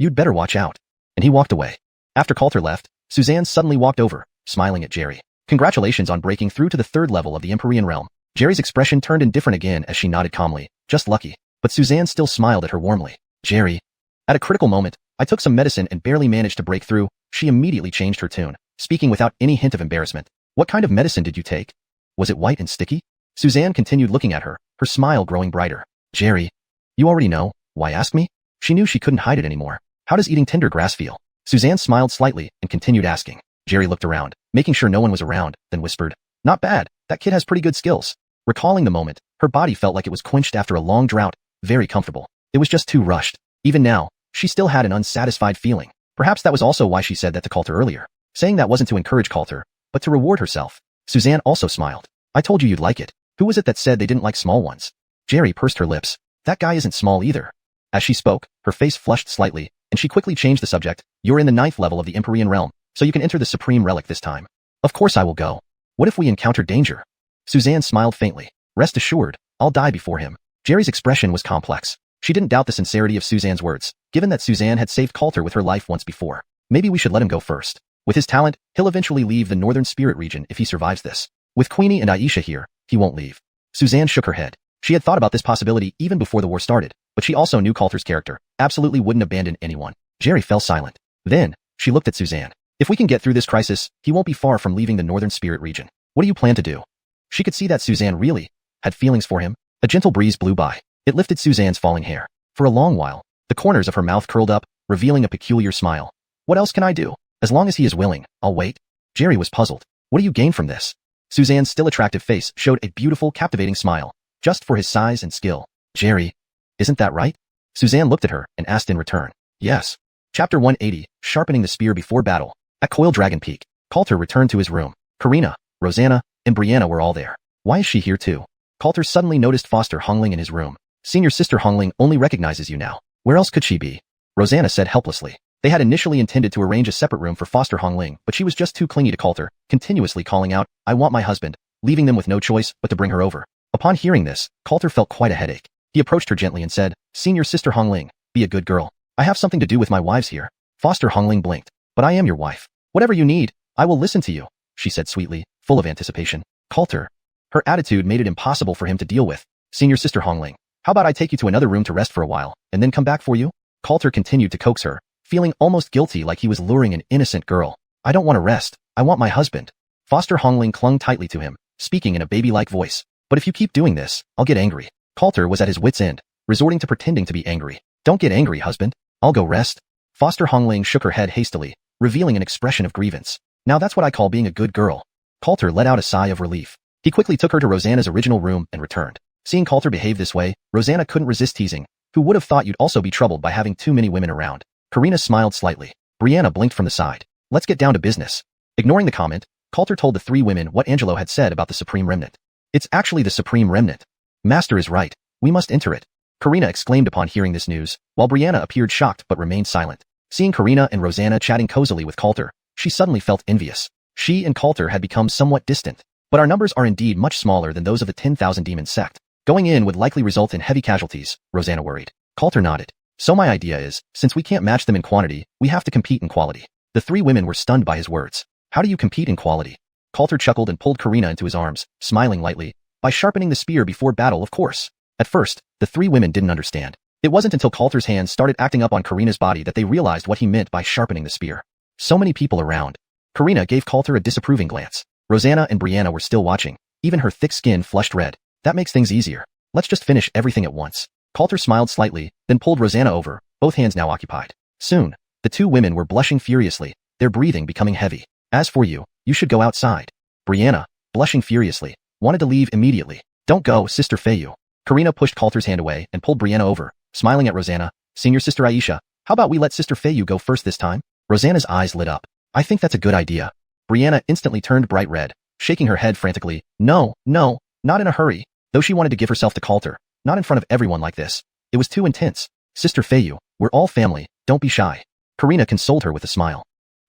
you'd better watch out. And he walked away. After Coulter left, Suzanne suddenly walked over, smiling at Jerry. Congratulations on breaking through to the 3rd level of the Empyrean realm. Jerry's expression turned indifferent again as she nodded calmly. Just lucky. But Suzanne still smiled at her warmly. Jerry. At a critical moment, I took some medicine and barely managed to break through. She immediately changed her tune, speaking without any hint of embarrassment. What kind of medicine did you take? Was it white and sticky? Suzanne continued looking at her, her smile growing brighter. Jerry. You already know. Why ask me? She knew she couldn't hide it anymore. How does eating tender grass feel? Suzanne smiled slightly and continued asking. Jerry looked around, making sure no one was around, then whispered, not bad, that kid has pretty good skills. Recalling the moment, her body felt like it was quenched after a long drought, very comfortable. It was just too rushed. Even now, she still had an unsatisfied feeling. Perhaps that was also why she said that to Coulter earlier. Saying that wasn't to encourage Coulter, but to reward herself. Suzanne also smiled. I told you you'd like it. Who was it that said they didn't like small ones? Jerry pursed her lips. That guy isn't small either. As she spoke, her face flushed slightly, and she quickly changed the subject. You're in the 9th level of the Empyrean realm, so you can enter the Supreme Relic this time. Of course I will go. What if we encounter danger? Suzanne smiled faintly. Rest assured, I'll die before him. Jerry's expression was complex. She didn't doubt the sincerity of Suzanne's words, given that Suzanne had saved Coulter with her life once before. Maybe we should let him go first. With his talent, he'll eventually leave the Northern Spirit region if he survives this. With Queenie and Aisha here, he won't leave. Suzanne shook her head. She had thought about this possibility even before the war started, but she also knew Coulter's character, absolutely wouldn't abandon anyone. Jerry fell silent. Then, she looked at Suzanne. If we can get through this crisis, he won't be far from leaving the Northern Spirit region. What do you plan to do? She could see that Suzanne really had feelings for him. A gentle breeze blew by. It lifted Suzanne's falling hair. For a long while, the corners of her mouth curled up, revealing a peculiar smile. What else can I do? As long as he is willing, I'll wait. Jerry was puzzled. What do you gain from this? Suzanne's still attractive face showed a beautiful, captivating smile, just for his size and skill. Jerry, isn't that right? Suzanne looked at her and asked in return. Yes. Chapter 180, Sharpening the Spear Before Battle. At Coil Dragon Peak, Coulter returned to his room. Karina, Rosanna, and Brianna were all there. Why is she here too? Coulter suddenly noticed Foster Hongling in his room. Senior Sister Hongling only recognizes you now. Where else could she be? Rosanna said helplessly. They had initially intended to arrange a separate room for Foster Hongling, but she was just too clingy to Coulter, continuously calling out, I want my husband, leaving them with no choice but to bring her over. Upon hearing this, Coulter felt quite a headache. He approached her gently and said, Senior Sister Hongling, be a good girl. I have something to do with my wives here. Foster Hongling blinked. But I am your wife. Whatever you need, I will listen to you, she said sweetly, full of anticipation. Coulter. Her attitude made it impossible for him to deal with. Senior Sister Hongling, how about I take you to another room to rest for a while, and then come back for you? Coulter continued to coax her, feeling almost guilty like he was luring an innocent girl. I don't want to rest. I want my husband. Foster Hongling clung tightly to him, speaking in a baby-like voice. But if you keep doing this, I'll get angry. Coulter was at his wit's end, resorting to pretending to be angry. Don't get angry, husband. I'll go rest. Foster Hongling shook her head hastily, revealing an expression of grievance. Now that's what I call being a good girl. Coulter let out a sigh of relief. He quickly took her to Rosanna's original room and returned. Seeing Coulter behave this way, Rosanna couldn't resist teasing. Who would have thought you'd also be troubled by having too many women around? Karina smiled slightly. Brianna blinked from the side. Let's get down to business. Ignoring the comment, Coulter told the three women what Angelo had said about the Supreme Remnant. It's actually the Supreme Remnant. Master is right. We must enter it. Karina exclaimed upon hearing this news, while Brianna appeared shocked but remained silent. Seeing Karina and Rosanna chatting cozily with Coulter, she suddenly felt envious. She and Coulter had become somewhat distant. But our numbers are indeed much smaller than those of the 10,000 demon sect. Going in would likely result in heavy casualties, Rosanna worried. Coulter nodded. So my idea is, since we can't match them in quantity, we have to compete in quality. The three women were stunned by his words. How do you compete in quality? Coulter chuckled and pulled Karina into his arms, smiling lightly. By sharpening the spear before battle, of course. At first, the three women didn't understand. It wasn't until Coulter's hands started acting up on Karina's body that they realized what he meant by sharpening the spear. So many people around. Karina gave Coulter a disapproving glance. Rosanna and Brianna were still watching. Even her thick skin flushed red. That makes things easier. Let's just finish everything at once. Coulter smiled slightly, then pulled Rosanna over, both hands now occupied. Soon, the two women were blushing furiously, their breathing becoming heavy. As for you, you should go outside. Brianna, blushing furiously, wanted to leave immediately. Don't go, Sister Feiyu. Karina pushed Coulter's hand away and pulled Brianna over, smiling at Rosanna. Senior Sister Aisha, how about we let Sister Feiyu go first this time? Rosanna's eyes lit up. I think that's a good idea. Brianna instantly turned bright red, shaking her head frantically. No, not in a hurry. Though she wanted to give herself to Coulter, not in front of everyone like this. It was too intense. Sister Feiyu, we're all family, don't be shy. Karina consoled her with a smile.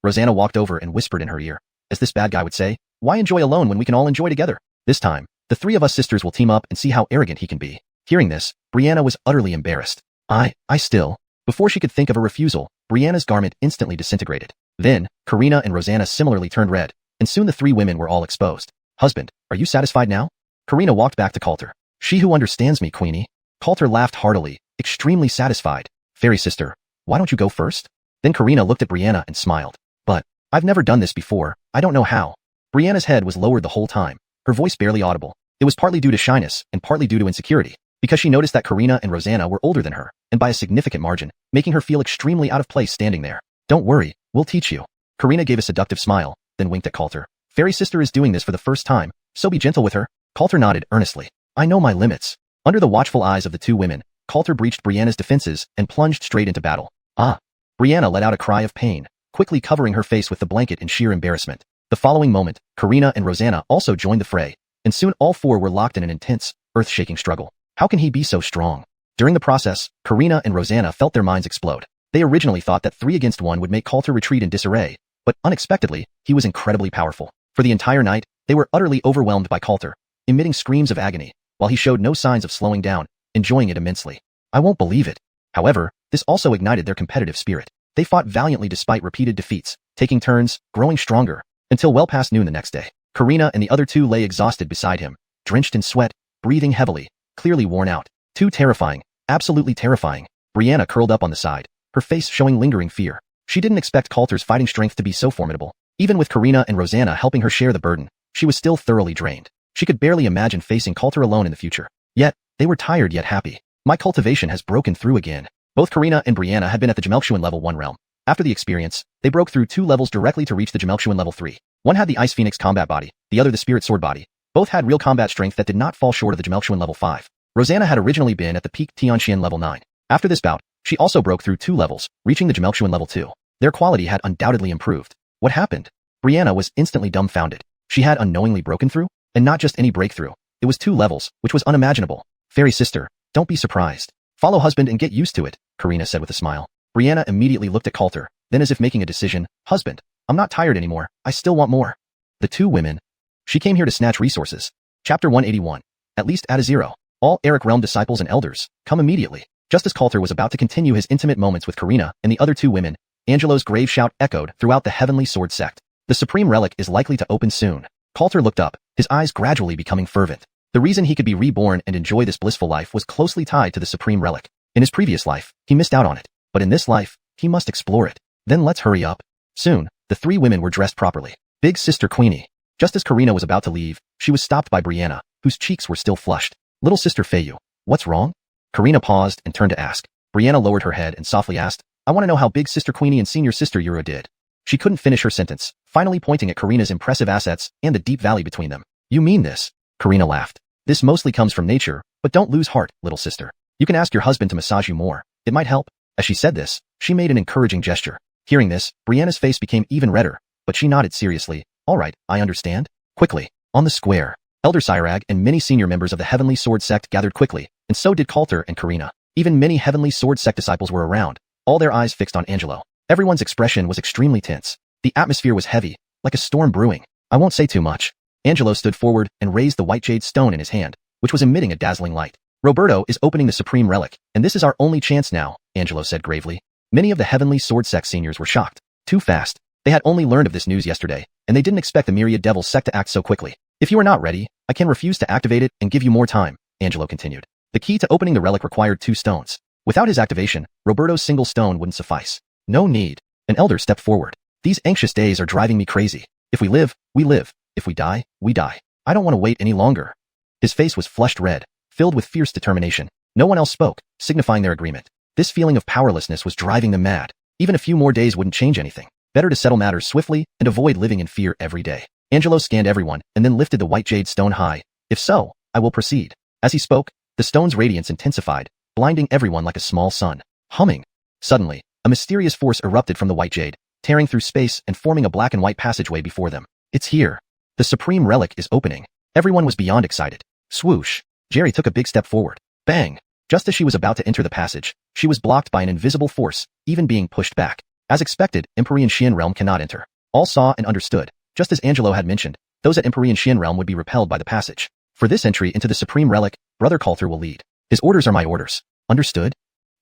Rosanna walked over and whispered in her ear. As this bad guy would say, why enjoy alone when we can all enjoy together? This time, the three of us sisters will team up and see how arrogant he can be. Hearing this, Brianna was utterly embarrassed. I still. Before she could think of a refusal, Brianna's garment instantly disintegrated. Then, Karina and Rosanna similarly turned red, and soon the three women were all exposed. Husband, are you satisfied now? Karina walked back to Coulter. She who understands me, Queenie. Coulter laughed heartily, extremely satisfied. Fairy sister, why don't you go first? Then Karina looked at Brianna and smiled. But, I've never done this before, I don't know how. Brianna's head was lowered the whole time, her voice barely audible. It was partly due to shyness and partly due to insecurity, because she noticed that Karina and Rosanna were older than her, and by a significant margin, making her feel extremely out of place standing there. Don't worry, we'll teach you. Karina gave a seductive smile, then winked at Coulter. Fairy sister is doing this for the first time, so be gentle with her. Coulter nodded earnestly. I know my limits. Under the watchful eyes of the two women, Coulter breached Brianna's defenses and plunged straight into battle. Ah! Brianna let out a cry of pain, quickly covering her face with the blanket in sheer embarrassment. The following moment, Karina and Rosanna also joined the fray, and soon all four were locked in an intense, earth-shaking struggle. How can he be so strong? During the process, Karina and Rosanna felt their minds explode. They originally thought that 3 against 1 would make Coulter retreat in disarray, but unexpectedly, he was incredibly powerful. For the entire night, they were utterly overwhelmed by Coulter, emitting screams of agony, while he showed no signs of slowing down, enjoying it immensely. I won't believe it. However, this also ignited their competitive spirit. They fought valiantly despite repeated defeats, taking turns, growing stronger, until well past noon the next day. Karina and the other two lay exhausted beside him, drenched in sweat, breathing heavily, clearly worn out. Too terrifying, absolutely terrifying. Brianna curled up on the side, her face showing lingering fear. She didn't expect Coulter's fighting strength to be so formidable. Even with Karina and Rosanna helping her share the burden, she was still thoroughly drained. She could barely imagine facing Coulter alone in the future. Yet, they were tired yet happy. My cultivation has broken through again. Both Karina and Brianna had been at the Gemelchuan level 1 realm. After the experience, they broke through 2 levels directly to reach the Gemelchuan level 3. One had the Ice Phoenix combat body, the other the Spirit Sword body. Both had real combat strength that did not fall short of the Gemelchuan level 5. Rosanna had originally been at the peak Tianxian level 9. After this bout, she also broke through 2 levels, reaching the Gemelchuan level 2. Their quality had undoubtedly improved. What happened? Brianna was instantly dumbfounded. She had unknowingly broken through? And not just any breakthrough. It was 2 levels, which was unimaginable. Fairy sister, don't be surprised. Follow husband and get used to it, Karina said with a smile. Brianna immediately looked at Coulter, then as if making a decision, husband, I'm not tired anymore, I still want more. The 2 women. She came here to snatch resources. Chapter 181. At least add a 0. All Eric Realm disciples and elders, come immediately. Just as Coulter was about to continue his intimate moments with Karina and the other 2 women, Angelo's grave shout echoed throughout the Heavenly Sword sect. The Supreme Relic is likely to open soon. Coulter looked up, his eyes gradually becoming fervent. The reason he could be reborn and enjoy this blissful life was closely tied to the Supreme Relic. In his previous life, he missed out on it. But in this life, he must explore it. Then let's hurry up. Soon, the 3 women were dressed properly. Big Sister Queenie. Just as Karina was about to leave, she was stopped by Brianna, whose cheeks were still flushed. Little sister Feiyu, what's wrong? Karina paused and turned to ask. Brianna lowered her head and softly asked, I want to know how big sister Queenie and senior sister Yuro did. She couldn't finish her sentence, finally pointing at Karina's impressive assets and the deep valley between them. You mean this? Karina laughed. This mostly comes from nature, but don't lose heart, little sister. You can ask your husband to massage you more. It might help. As she said this, she made an encouraging gesture. Hearing this, Brianna's face became even redder, but she nodded seriously. All right, I understand. Quickly, on the square, Elder Cyrag and many senior members of the Heavenly Sword Sect gathered quickly, and so did Coulter and Karina. Even many Heavenly Sword Sect disciples were around, all their eyes fixed on Angelo. Everyone's expression was extremely tense. The atmosphere was heavy, like a storm brewing. I won't say too much. Angelo stood forward and raised the white jade stone in his hand, which was emitting a dazzling light. Roberto is opening the supreme relic, and this is our only chance now, Angelo said gravely. Many of the Heavenly Sword Sect seniors were shocked. Too fast. They had only learned of this news yesterday, and they didn't expect the Myriad Devil sect to act so quickly. If you are not ready, I can refuse to activate it and give you more time, Angelo continued. The key to opening the relic required 2 stones. Without his activation, Roberto's single stone wouldn't suffice. No need. An elder stepped forward. These anxious days are driving me crazy. If we live, we live. If we die, we die. I don't want to wait any longer. His face was flushed red, filled with fierce determination. No one else spoke, signifying their agreement. This feeling of powerlessness was driving them mad. Even a few more days wouldn't change anything. Better to settle matters swiftly and avoid living in fear every day. Angelo scanned everyone and then lifted the white jade stone high. If so, I will proceed. As he spoke, the stone's radiance intensified, blinding everyone like a small sun. Humming. Suddenly, a mysterious force erupted from the white jade, tearing through space and forming a black and white passageway before them. It's here. The supreme relic is opening. Everyone was beyond excited. Swoosh. Jerry took a big step forward. Bang. Just as she was about to enter the passage, she was blocked by an invisible force, even being pushed back. As expected, Empyrean Xian realm cannot enter. All saw and understood. Just as Angelo had mentioned, those at Empyrean Xian realm would be repelled by the passage. For this entry into the supreme relic, Brother Coulter will lead. His orders are my orders. Understood?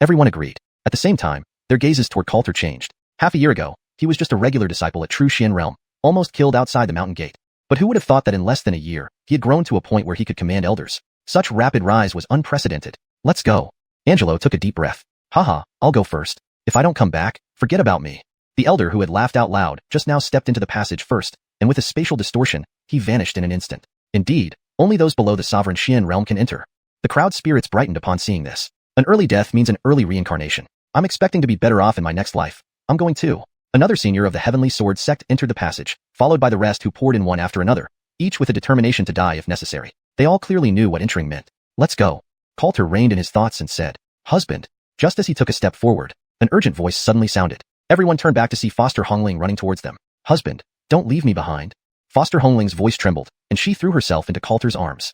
Everyone agreed. At the same time, their gazes toward Coulter changed. Half a year ago, he was just a regular disciple at True Xian realm, almost killed outside the mountain gate. But who would have thought that in less than a year, he had grown to a point where he could command elders? Such rapid rise was unprecedented. Let's go. Angelo took a deep breath. Haha, I'll go first. If I don't come back, forget about me. The elder who had laughed out loud just now stepped into the passage first, and with a spatial distortion, he vanished in an instant. Indeed, only those below the sovereign Xian realm can enter. The crowd's spirits brightened upon seeing this. An early death means an early reincarnation. I'm expecting to be better off in my next life. I'm going too. Another senior of the Heavenly Sword sect entered the passage, followed by the rest who poured in one after another, each with a determination to die if necessary. They all clearly knew what entering meant. Let's go. Coulter reined in his thoughts and said, Husband. Just as he took a step forward, an urgent voice suddenly sounded. Everyone turned back to see Foster Hongling running towards them. Husband, don't leave me behind. Foster Hongling's voice trembled, and she threw herself into Coulter's arms.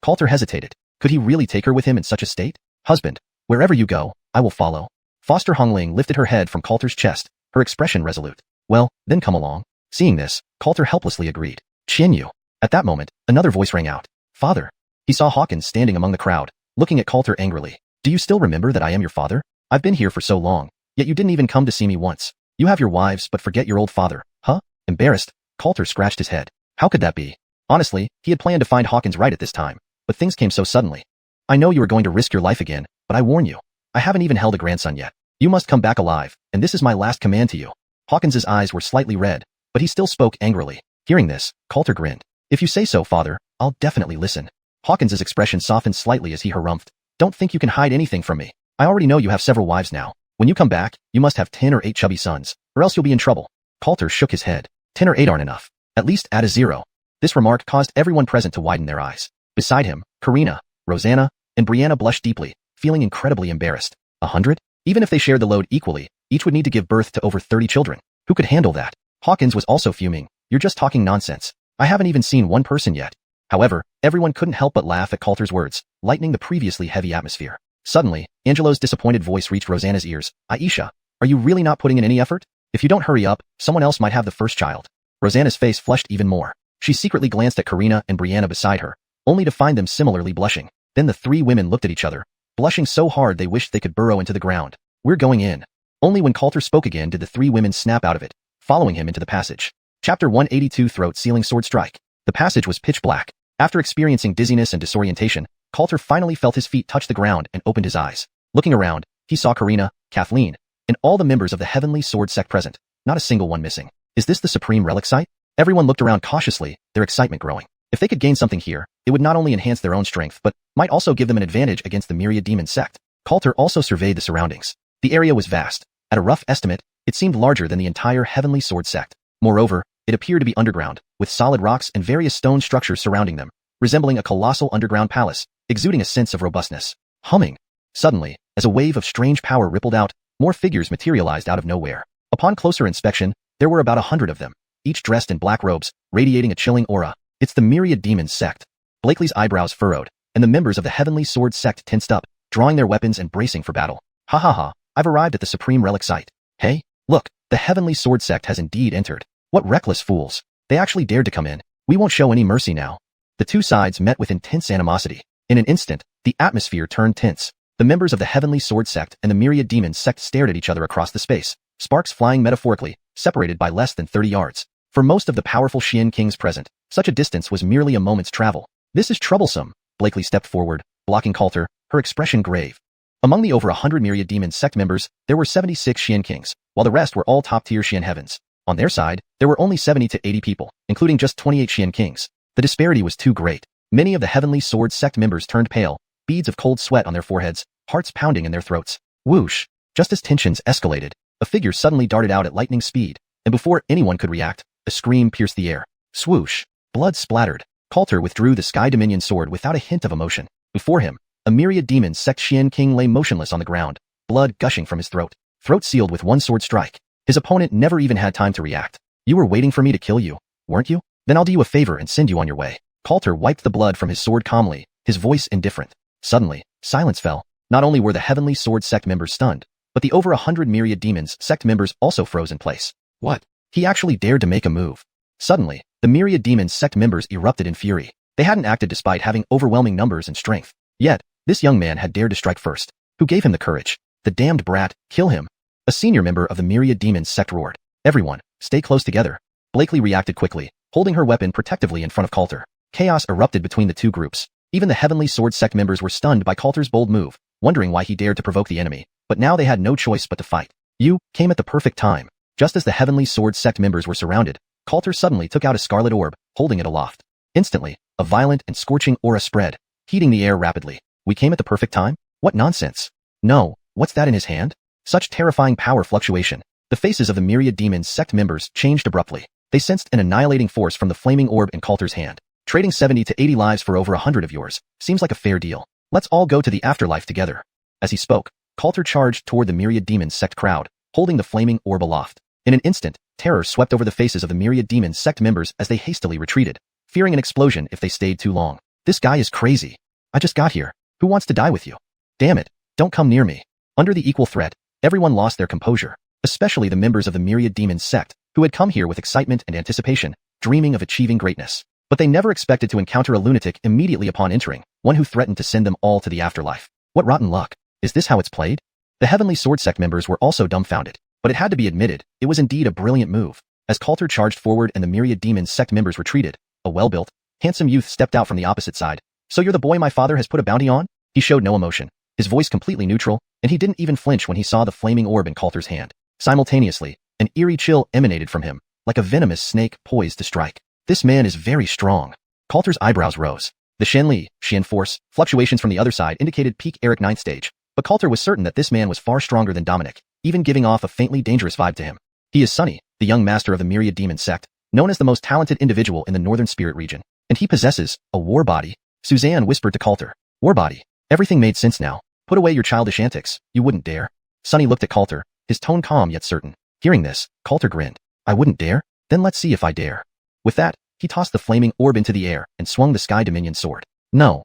Coulter hesitated. Could he really take her with him in such a state? Husband, wherever you go, I will follow. Foster Hongling lifted her head from Coulter's chest, her expression resolute. Well, then come along. Seeing this, Coulter helplessly agreed. Qianyu. At that moment, another voice rang out. Father. He saw Hawkins standing among the crowd, looking at Coulter angrily. Do you still remember that I am your father? I've been here for so long, yet you didn't even come to see me once. You have your wives but forget your old father, huh? Embarrassed, Coulter scratched his head. How could that be? Honestly, he had planned to find Hawkins right at this time, but things came so suddenly. I know you are going to risk your life again, but I warn you. I haven't even held a grandson yet. You must come back alive, and this is my last command to you. Hawkins's eyes were slightly red, but he still spoke angrily. Hearing this, Coulter grinned. If you say so, father, I'll definitely listen. Hawkins's expression softened slightly as he harumphed. Don't think you can hide anything from me. I already know you have several wives now. When you come back, you must have 10 or 8 chubby sons, or else you'll be in trouble. Coulter shook his head. 10 or 8 aren't enough. At least add a 0. This remark caused everyone present to widen their eyes. Beside him, Karina, Rosanna, and Brianna blushed deeply, feeling incredibly embarrassed. 100? Even if they shared the load equally, each would need to give birth to over 30 children. Who could handle that? Hawkins was also fuming. You're just talking nonsense. I haven't even seen one person yet. However, everyone couldn't help but laugh at Coulter's words, lightening the previously heavy atmosphere. Suddenly, Angelo's disappointed voice reached Rosanna's ears. Aisha, are you really not putting in any effort? If you don't hurry up, someone else might have the first child. Rosanna's face flushed even more. She secretly glanced at Karina and Brianna beside her, only to find them similarly blushing. Then the 3 women looked at each other, blushing so hard they wished they could burrow into the ground. We're going in. Only when Coulter spoke again did the 3 women snap out of it, following him into the passage. Chapter 182 Throat-Sealing Sword Strike. The passage was pitch black. After experiencing dizziness and disorientation, Coulter finally felt his feet touch the ground and opened his eyes. Looking around, he saw Karina, Kathleen, and all the members of the Heavenly Sword sect present, not a single one missing. Is this the Supreme Relic site? Everyone looked around cautiously, their excitement growing. If they could gain something here, it would not only enhance their own strength but might also give them an advantage against the myriad demon sect. Coulter also surveyed the surroundings. The area was vast. At a rough estimate, it seemed larger than the entire Heavenly Sword sect. Moreover, it appeared to be underground, with solid rocks and various stone structures surrounding them, resembling a colossal underground palace, exuding a sense of robustness. Humming. Suddenly, as a wave of strange power rippled out, more figures materialized out of nowhere. Upon closer inspection, there were about 100 of them, each dressed in black robes, radiating a chilling aura. It's the Myriad Demon sect. Blakely's eyebrows furrowed, and the members of the Heavenly Sword sect tensed up, drawing their weapons and bracing for battle. Ha ha ha, I've arrived at the supreme relic site. Hey, look, the Heavenly Sword sect has indeed entered. What reckless fools. They actually dared to come in. We won't show any mercy now. The two sides met with intense animosity. In an instant, the atmosphere turned tense. The members of the Heavenly Sword sect and the Myriad Demon sect stared at each other across the space, sparks flying metaphorically, separated by less than 30 yards. For most of the powerful Xian kings present, such a distance was merely a moment's travel. This is troublesome. Blakely stepped forward, blocking Coulter, her expression grave. Among the over 100 Myriad Demon sect members, there were 76 Xian kings, while the rest were all top-tier Xian heavens. On their side, there were only 70 to 80 people, including just 28 Xian kings. The disparity was too great. Many of the Heavenly Sword sect members turned pale, beads of cold sweat on their foreheads, hearts pounding in their throats. Whoosh! Just as tensions escalated, a figure suddenly darted out at lightning speed, and before anyone could react, a scream pierced the air. Swoosh! Blood splattered. Coulter withdrew the Sky Dominion sword without a hint of emotion. Before him, a Myriad Demon sect Xian king lay motionless on the ground, blood gushing from his throat sealed with one sword strike. His opponent never even had time to react. You were waiting for me to kill you, weren't you? Then I'll do you a favor and send you on your way. Coulter wiped the blood from his sword calmly, his voice indifferent. Suddenly, silence fell. Not only were the Heavenly Sword sect members stunned, but the over 100 Myriad Demons sect members also froze in place. What? He actually dared to make a move. Suddenly, the Myriad Demons sect members erupted in fury. They hadn't acted despite having overwhelming numbers and strength. Yet, this young man had dared to strike first. Who gave him the courage? The damned brat, kill him. A senior member of the Myriad Demons sect roared. Everyone, stay close together. Blakely reacted quickly, holding her weapon protectively in front of Coulter. Chaos erupted between the two groups. Even the Heavenly Sword sect members were stunned by Coulter's bold move, wondering why he dared to provoke the enemy. But now they had no choice but to fight. You came at the perfect time. Just as the Heavenly Sword sect members were surrounded, Coulter suddenly took out a scarlet orb, holding it aloft. Instantly, a violent and scorching aura spread, heating the air rapidly. We came at the perfect time? What nonsense. No, what's that in his hand? Such terrifying power fluctuation. The faces of the Myriad Demons sect members changed abruptly. They sensed an annihilating force from the flaming orb in Coulter's hand. Trading 70 to 80 lives for over 100 of yours seems like a fair deal. Let's all go to the afterlife together. As he spoke, Coulter charged toward the Myriad Demons sect crowd, holding the flaming orb aloft. In an instant, terror swept over the faces of the Myriad Demons sect members as they hastily retreated, fearing an explosion if they stayed too long. This guy is crazy. I just got here. Who wants to die with you? Damn it, don't come near me. Under the equal threat, everyone lost their composure, especially the members of the Myriad Demons sect, who had come here with excitement and anticipation, dreaming of achieving greatness. But they never expected to encounter a lunatic immediately upon entering, one who threatened to send them all to the afterlife. What rotten luck. Is this how it's played? The Heavenly Sword sect members were also dumbfounded, but it had to be admitted, it was indeed a brilliant move. As Coulter charged forward and the Myriad Demons sect members retreated, a well-built, handsome youth stepped out from the opposite side. So you're the boy my father has put a bounty on? He showed no emotion, his voice completely neutral, and he didn't even flinch when he saw the flaming orb in Coulter's hand. Simultaneously, an eerie chill emanated from him, like a venomous snake poised to strike. This man is very strong. Coulter's eyebrows rose. The Shenli, Xian force, fluctuations from the other side indicated peak Eric 9th stage, but Coulter was certain that this man was far stronger than Dominic, even giving off a faintly dangerous vibe to him. He is Sunny, the young master of the Myriad Demon sect, known as the most talented individual in the Northern Spirit region, and he possesses a war body. Suzanne whispered to Coulter. War body. Everything made sense now. Put away your childish antics, you wouldn't dare. Sunny looked at Coulter, his tone calm yet certain. Hearing this, Coulter grinned. I wouldn't dare? Then let's see if I dare. With that, he tossed the flaming orb into the air and swung the Sky Dominion sword. No.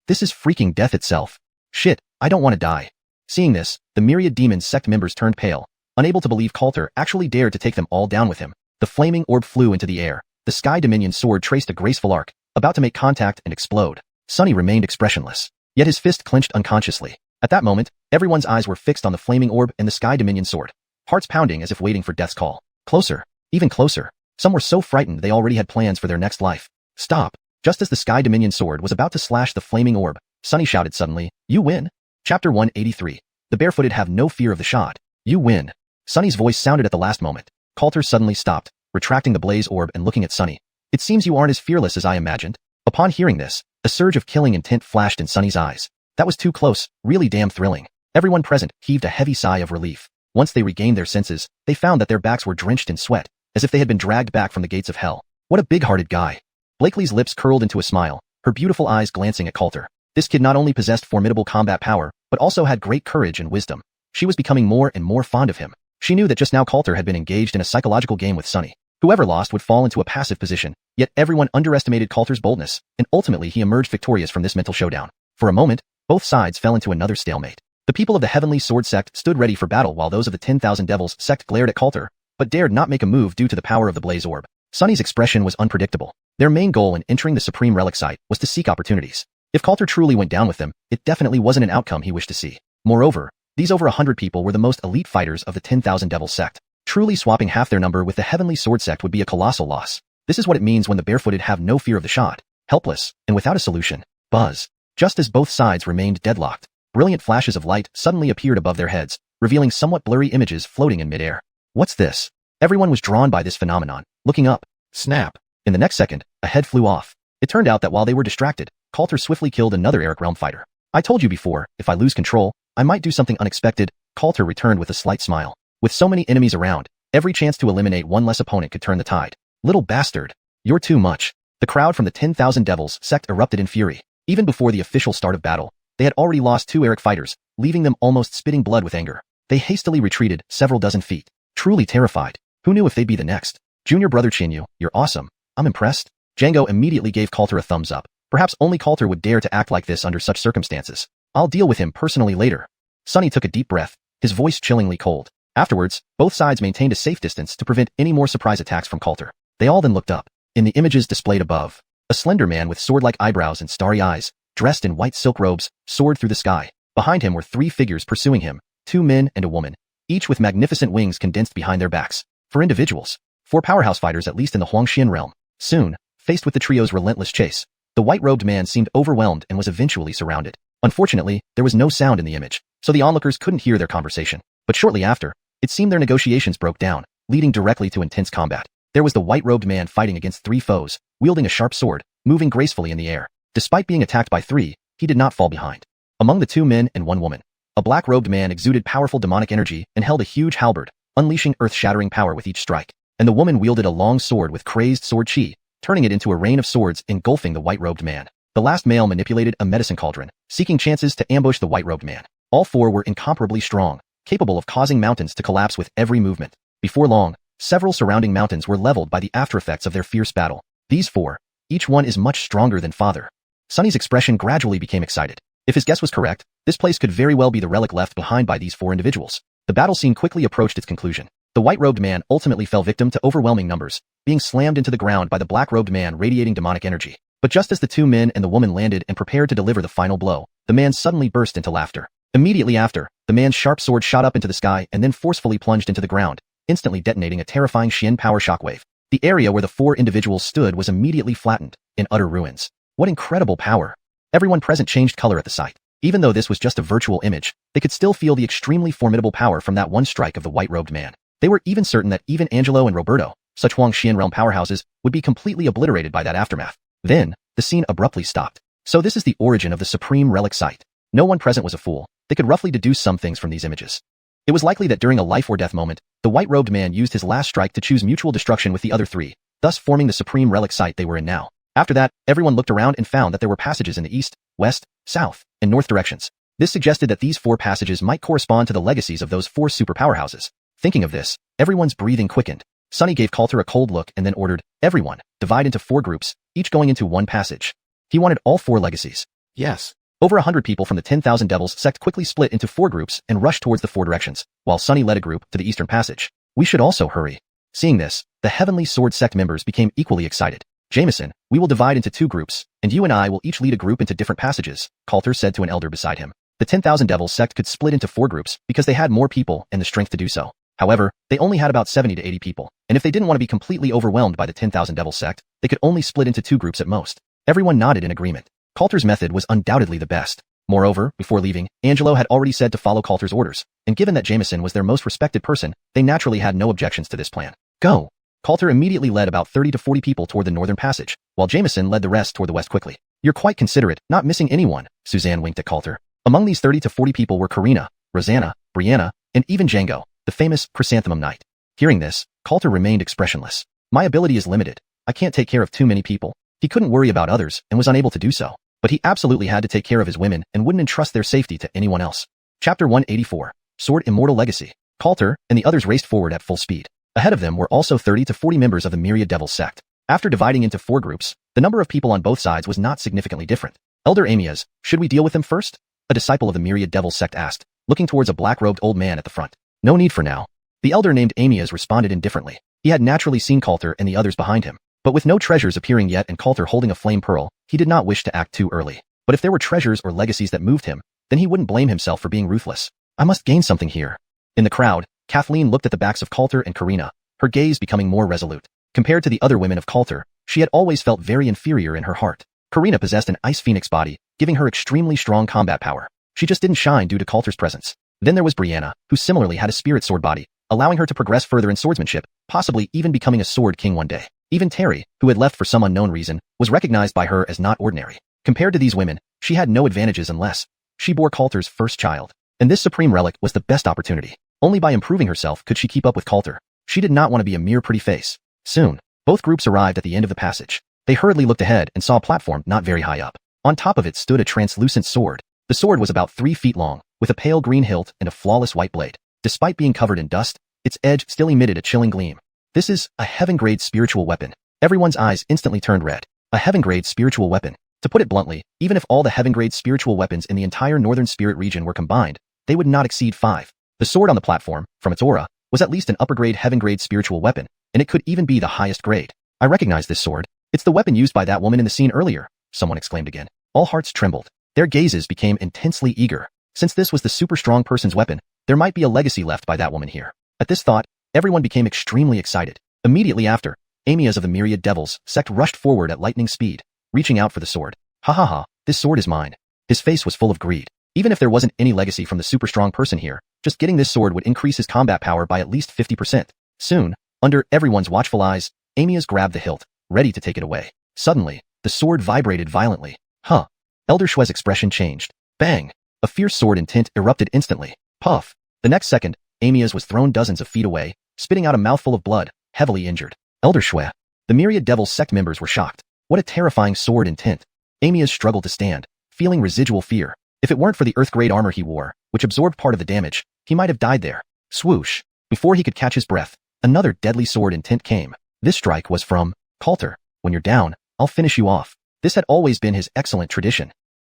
This is freaking death itself. Shit, I don't want to die. Seeing this, the Myriad Demons sect members turned pale, unable to believe Coulter actually dared to take them all down with him. The flaming orb flew into the air. The Sky Dominion sword traced a graceful arc, about to make contact and explode. Sunny remained expressionless, yet his fist clenched unconsciously. At that moment, everyone's eyes were fixed on the flaming orb and the Sky Dominion sword, hearts pounding as if waiting for death's call. Closer, even closer. Some were so frightened they already had plans for their next life. Stop. Just as the Sky Dominion sword was about to slash the flaming orb, Sunny shouted suddenly, You win. Chapter 183. The barefooted have no fear of the shot. You win. Sunny's voice sounded at the last moment. Coulter suddenly stopped, retracting the blaze orb and looking at Sunny. It seems you aren't as fearless as I imagined. Upon hearing this, a surge of killing intent flashed in Sunny's eyes. That was too close, really damn thrilling. Everyone present heaved a heavy sigh of relief. Once they regained their senses, they found that their backs were drenched in sweat, as if they had been dragged back from the gates of hell. What a big-hearted guy. Blakely's lips curled into a smile, her beautiful eyes glancing at Coulter. This kid not only possessed formidable combat power, but also had great courage and wisdom. She was becoming more and more fond of him. She knew that just now Coulter had been engaged in a psychological game with Sunny. Whoever lost would fall into a passive position, yet everyone underestimated Coulter's boldness, and ultimately he emerged victorious from this mental showdown. For a moment, both sides fell into another stalemate. The people of the Heavenly Sword sect stood ready for battle while those of the 10,000 Devils sect glared at Coulter, but dared not make a move due to the power of the blaze orb. Sunny's expression was unpredictable. Their main goal in entering the Supreme Relic Site was to seek opportunities. If Coulter truly went down with them, it definitely wasn't an outcome he wished to see. Moreover, these over 100 people were the most elite fighters of the 10,000 Devils sect. Truly swapping half their number with the Heavenly Sword sect would be a colossal loss. This is what it means when the barefooted have no fear of the shot, helpless, and without a solution. Buzz. Just as both sides remained deadlocked, brilliant flashes of light suddenly appeared above their heads, revealing somewhat blurry images floating in midair. What's this? Everyone was drawn by this phenomenon, looking up. Snap. In the next second, a head flew off. It turned out that while they were distracted, Coulter swiftly killed another Eric Realm fighter. I told you before, if I lose control, I might do something unexpected, Coulter returned with a slight smile. With so many enemies around, every chance to eliminate one less opponent could turn the tide. Little bastard. You're too much. The crowd from the 10,000 Devils sect erupted in fury. Even before the official start of battle, they had already lost 2 Eric fighters, leaving them almost spitting blood with anger. They hastily retreated several dozen feet. Truly terrified. Who knew if they'd be the next? Junior brother Chinyu, you're awesome. I'm impressed. Django immediately gave Coulter a thumbs up. Perhaps only Coulter would dare to act like this under such circumstances. I'll deal with him personally later. Sunny took a deep breath, his voice chillingly cold. Afterwards, both sides maintained a safe distance to prevent any more surprise attacks from Coulter. They all then looked up. In the images displayed above, a slender man with sword-like eyebrows and starry eyes, dressed in white silk robes, soared through the sky. Behind him were 3 figures pursuing him, 2 men and a woman, each with magnificent wings condensed behind their backs. For individuals, 4 powerhouse fighters at least in the xiuxian realm. Soon, faced with the trio's relentless chase, the white-robed man seemed overwhelmed and was eventually surrounded. Unfortunately, there was no sound in the image, so the onlookers couldn't hear their conversation. But shortly after, it seemed their negotiations broke down, leading directly to intense combat. There was the white-robed man fighting against 3 foes, wielding a sharp sword, moving gracefully in the air. Despite being attacked by 3, he did not fall behind. Among the 2 men and 1 woman, a black-robed man exuded powerful demonic energy and held a huge halberd, unleashing earth-shattering power with each strike. And the woman wielded a long sword with crazed sword chi, turning it into a rain of swords engulfing the white-robed man. The last male manipulated a medicine cauldron, seeking chances to ambush the white-robed man. All 4 were incomparably strong, capable of causing mountains to collapse with every movement. Before long, several surrounding mountains were leveled by the aftereffects of their fierce battle. These 4, each one is much stronger than father. Sunny's expression gradually became excited. If his guess was correct, this place could very well be the relic left behind by these 4 individuals. The battle scene quickly approached its conclusion. The white-robed man ultimately fell victim to overwhelming numbers, being slammed into the ground by the black-robed man radiating demonic energy. But just as the 2 men and the woman landed and prepared to deliver the final blow, the man suddenly burst into laughter. Immediately after, the man's sharp sword shot up into the sky and then forcefully plunged into the ground, instantly detonating a terrifying Xian power shockwave. The area where the 4 individuals stood was immediately flattened, in utter ruins. What incredible power! Everyone present changed color at the sight. Even though this was just a virtual image, they could still feel the extremely formidable power from that one strike of the white-robed man. They were even certain that even Angelo and Roberto, such xiuxian realm powerhouses, would be completely obliterated by that aftermath. Then, the scene abruptly stopped. So this is the origin of the Supreme Relic Site. No one present was a fool. They could roughly deduce some things from these images. It was likely that during a life or death moment, the white-robed man used his last strike to choose mutual destruction with the other 3, thus forming the Supreme Relic Site they were in now. After that, everyone looked around and found that there were passages in the east, west, south, and north directions. This suggested that these 4 passages might correspond to the legacies of those 4 super powerhouses. Thinking of this, everyone's breathing quickened. Sunny gave Coulter a cold look and then ordered, everyone, divide into 4 groups, each going into one passage. He wanted all 4 legacies. Yes. Over 100 people from the 10,000 Devils sect quickly split into 4 groups and rushed towards the 4 directions, while Sunny led a group to the eastern passage. We should also hurry. Seeing this, the Heavenly Sword sect members became equally excited. Jameson, we will divide into 2 groups, and you and I will each lead a group into different passages, Coulter said to an elder beside him. The 10,000 Devils sect could split into 4 groups because they had more people and the strength to do so. However, they only had about 70 to 80 people, and if they didn't want to be completely overwhelmed by the 10,000 Devil sect, they could only split into 2 groups at most. Everyone nodded in agreement. Coulter's method was undoubtedly the best. Moreover, before leaving, Angelo had already said to follow Coulter's orders, and given that Jameson was their most respected person, they naturally had no objections to this plan. Go! Coulter immediately led about 30 to 40 people toward the northern passage, while Jameson led the rest toward the west quickly. You're quite considerate, not missing anyone, Suzanne winked at Coulter. Among these 30 to 40 people were Karina, Rosanna, Brianna, and even Django, the famous Chrysanthemum Knight. Hearing this, Coulter remained expressionless. My ability is limited. I can't take care of too many people. He couldn't worry about others and was unable to do so. But he absolutely had to take care of his women and wouldn't entrust their safety to anyone else. Chapter 184. Sword Immortal Legacy. Coulter and the others raced forward at full speed. Ahead of them were also 30 to 40 members of the Myriad Devils sect. After dividing into 4 groups, the number of people on both sides was not significantly different. Elder Amias, should we deal with them first? A disciple of the Myriad Devils sect asked, looking towards a black-robed old man at the front. No need for now. The elder named Amias responded indifferently. He had naturally seen Coulter and the others behind him. But with no treasures appearing yet and Coulter holding a flame pearl, he did not wish to act too early. But if there were treasures or legacies that moved him, then he wouldn't blame himself for being ruthless. I must gain something here. In the crowd, Kathleen looked at the backs of Coulter and Karina, her gaze becoming more resolute. Compared to the other women of Coulter, she had always felt very inferior in her heart. Karina possessed an ice phoenix body, giving her extremely strong combat power. She just didn't shine due to Coulter's presence. Then there was Brianna, who similarly had a spirit sword body, allowing her to progress further in swordsmanship, possibly even becoming a sword king one day. Even Terry, who had left for some unknown reason, was recognized by her as not ordinary. Compared to these women, she had no advantages unless she bore Coulter's first child. And this supreme relic was the best opportunity. Only by improving herself could she keep up with Coulter. She did not want to be a mere pretty face. Soon, both groups arrived at the end of the passage. They hurriedly looked ahead and saw a platform not very high up. On top of it stood a translucent sword. The sword was about 3 feet long, with a pale green hilt and a flawless white blade. Despite being covered in dust, its edge still emitted a chilling gleam. This is a heaven-grade spiritual weapon. Everyone's eyes instantly turned red. A heaven-grade spiritual weapon. To put it bluntly, even if all the heaven-grade spiritual weapons in the entire northern spirit region were combined, they would not exceed 5. The sword on the platform, from its aura, was at least an upper-grade heaven-grade spiritual weapon, and it could even be the highest grade. I recognize this sword. It's the weapon used by that woman in the scene earlier, someone exclaimed again. All hearts trembled. Their gazes became intensely eager. Since this was the super strong person's weapon, there might be a legacy left by that woman here. At this thought, everyone became extremely excited. Immediately after, Amias of the Myriad Devils sect rushed forward at lightning speed, reaching out for the sword. Ha ha ha, this sword is mine. His face was full of greed. Even if there wasn't any legacy from the super strong person here, just getting this sword would increase his combat power by at least 50%. Soon, under everyone's watchful eyes, Amias grabbed the hilt, ready to take it away. Suddenly, the sword vibrated violently. Huh. Elder Shue's expression changed. Bang! A fierce sword intent erupted instantly. Puff! The next second, Amias was thrown dozens of feet away, spitting out a mouthful of blood, heavily injured. Elder Shue. The Myriad Devils sect members were shocked. What a terrifying sword intent. Amias struggled to stand, feeling residual fear. If it weren't for the earth-grade armor he wore, which absorbed part of the damage, he might have died there. Swoosh! Before he could catch his breath, another deadly sword intent came. This strike was from Coulter. When you're down, I'll finish you off. This had always been his excellent tradition.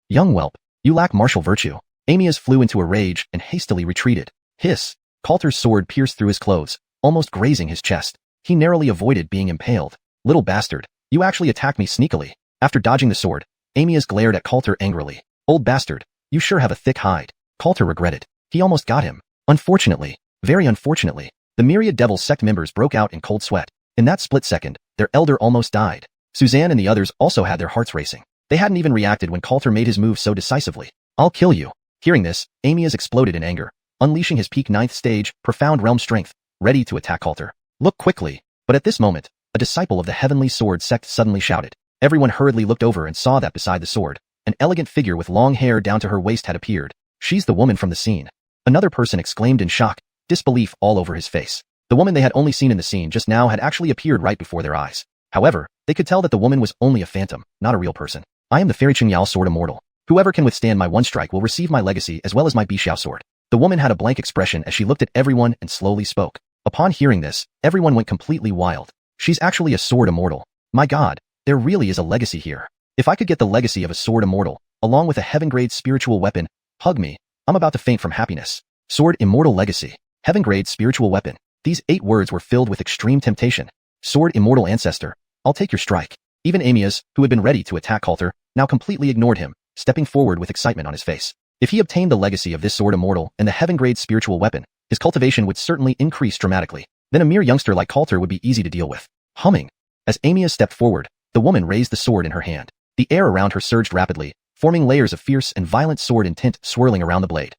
Young whelp, you lack martial virtue. Amias flew into a rage and hastily retreated. Hiss! Coulter's sword pierced through his clothes, almost grazing his chest. He narrowly avoided being impaled. Little bastard, you actually attacked me sneakily. After dodging the sword, Amias glared at Coulter angrily. Old bastard, you sure have a thick hide. Coulter regretted. He almost got him. Unfortunately, very unfortunately, the Myriad Devils sect members broke out in cold sweat. In that split second, their elder almost died. Suzanne and the others also had their hearts racing. They hadn't even reacted when Coulter made his move so decisively. I'll kill you. Hearing this, Amias exploded in anger, unleashing his peak 9th stage, profound realm strength, ready to attack Coulter. Look quickly. But at this moment, a disciple of the Heavenly Sword sect suddenly shouted. Everyone hurriedly looked over and saw that beside the sword, an elegant figure with long hair down to her waist had appeared. She's the woman from the scene. Another person exclaimed in shock, disbelief all over his face. The woman they had only seen in the scene just now had actually appeared right before their eyes. However, they could tell that the woman was only a phantom, not a real person. I am the Fairy Qingyao Sword Immortal. Whoever can withstand my one strike will receive my legacy as well as my Bixiao sword. The woman had a blank expression as she looked at everyone and slowly spoke. Upon hearing this, everyone went completely wild. She's actually a sword immortal. My god, there really is a legacy here. If I could get the legacy of a sword immortal, along with a heaven-grade spiritual weapon, hug me. I'm about to faint from happiness. Sword immortal legacy. Heaven-grade spiritual weapon. These 8 words were filled with extreme temptation. Sword immortal ancestor. I'll take your strike. Even Amias, who had been ready to attack Coulter, now completely ignored him, stepping forward with excitement on his face. If he obtained the legacy of this sword immortal and the heaven-grade spiritual weapon, his cultivation would certainly increase dramatically. Then a mere youngster like Coulter would be easy to deal with. Humming. As Amias stepped forward, the woman raised the sword in her hand. The air around her surged rapidly, forming layers of fierce and violent sword intent swirling around the blade.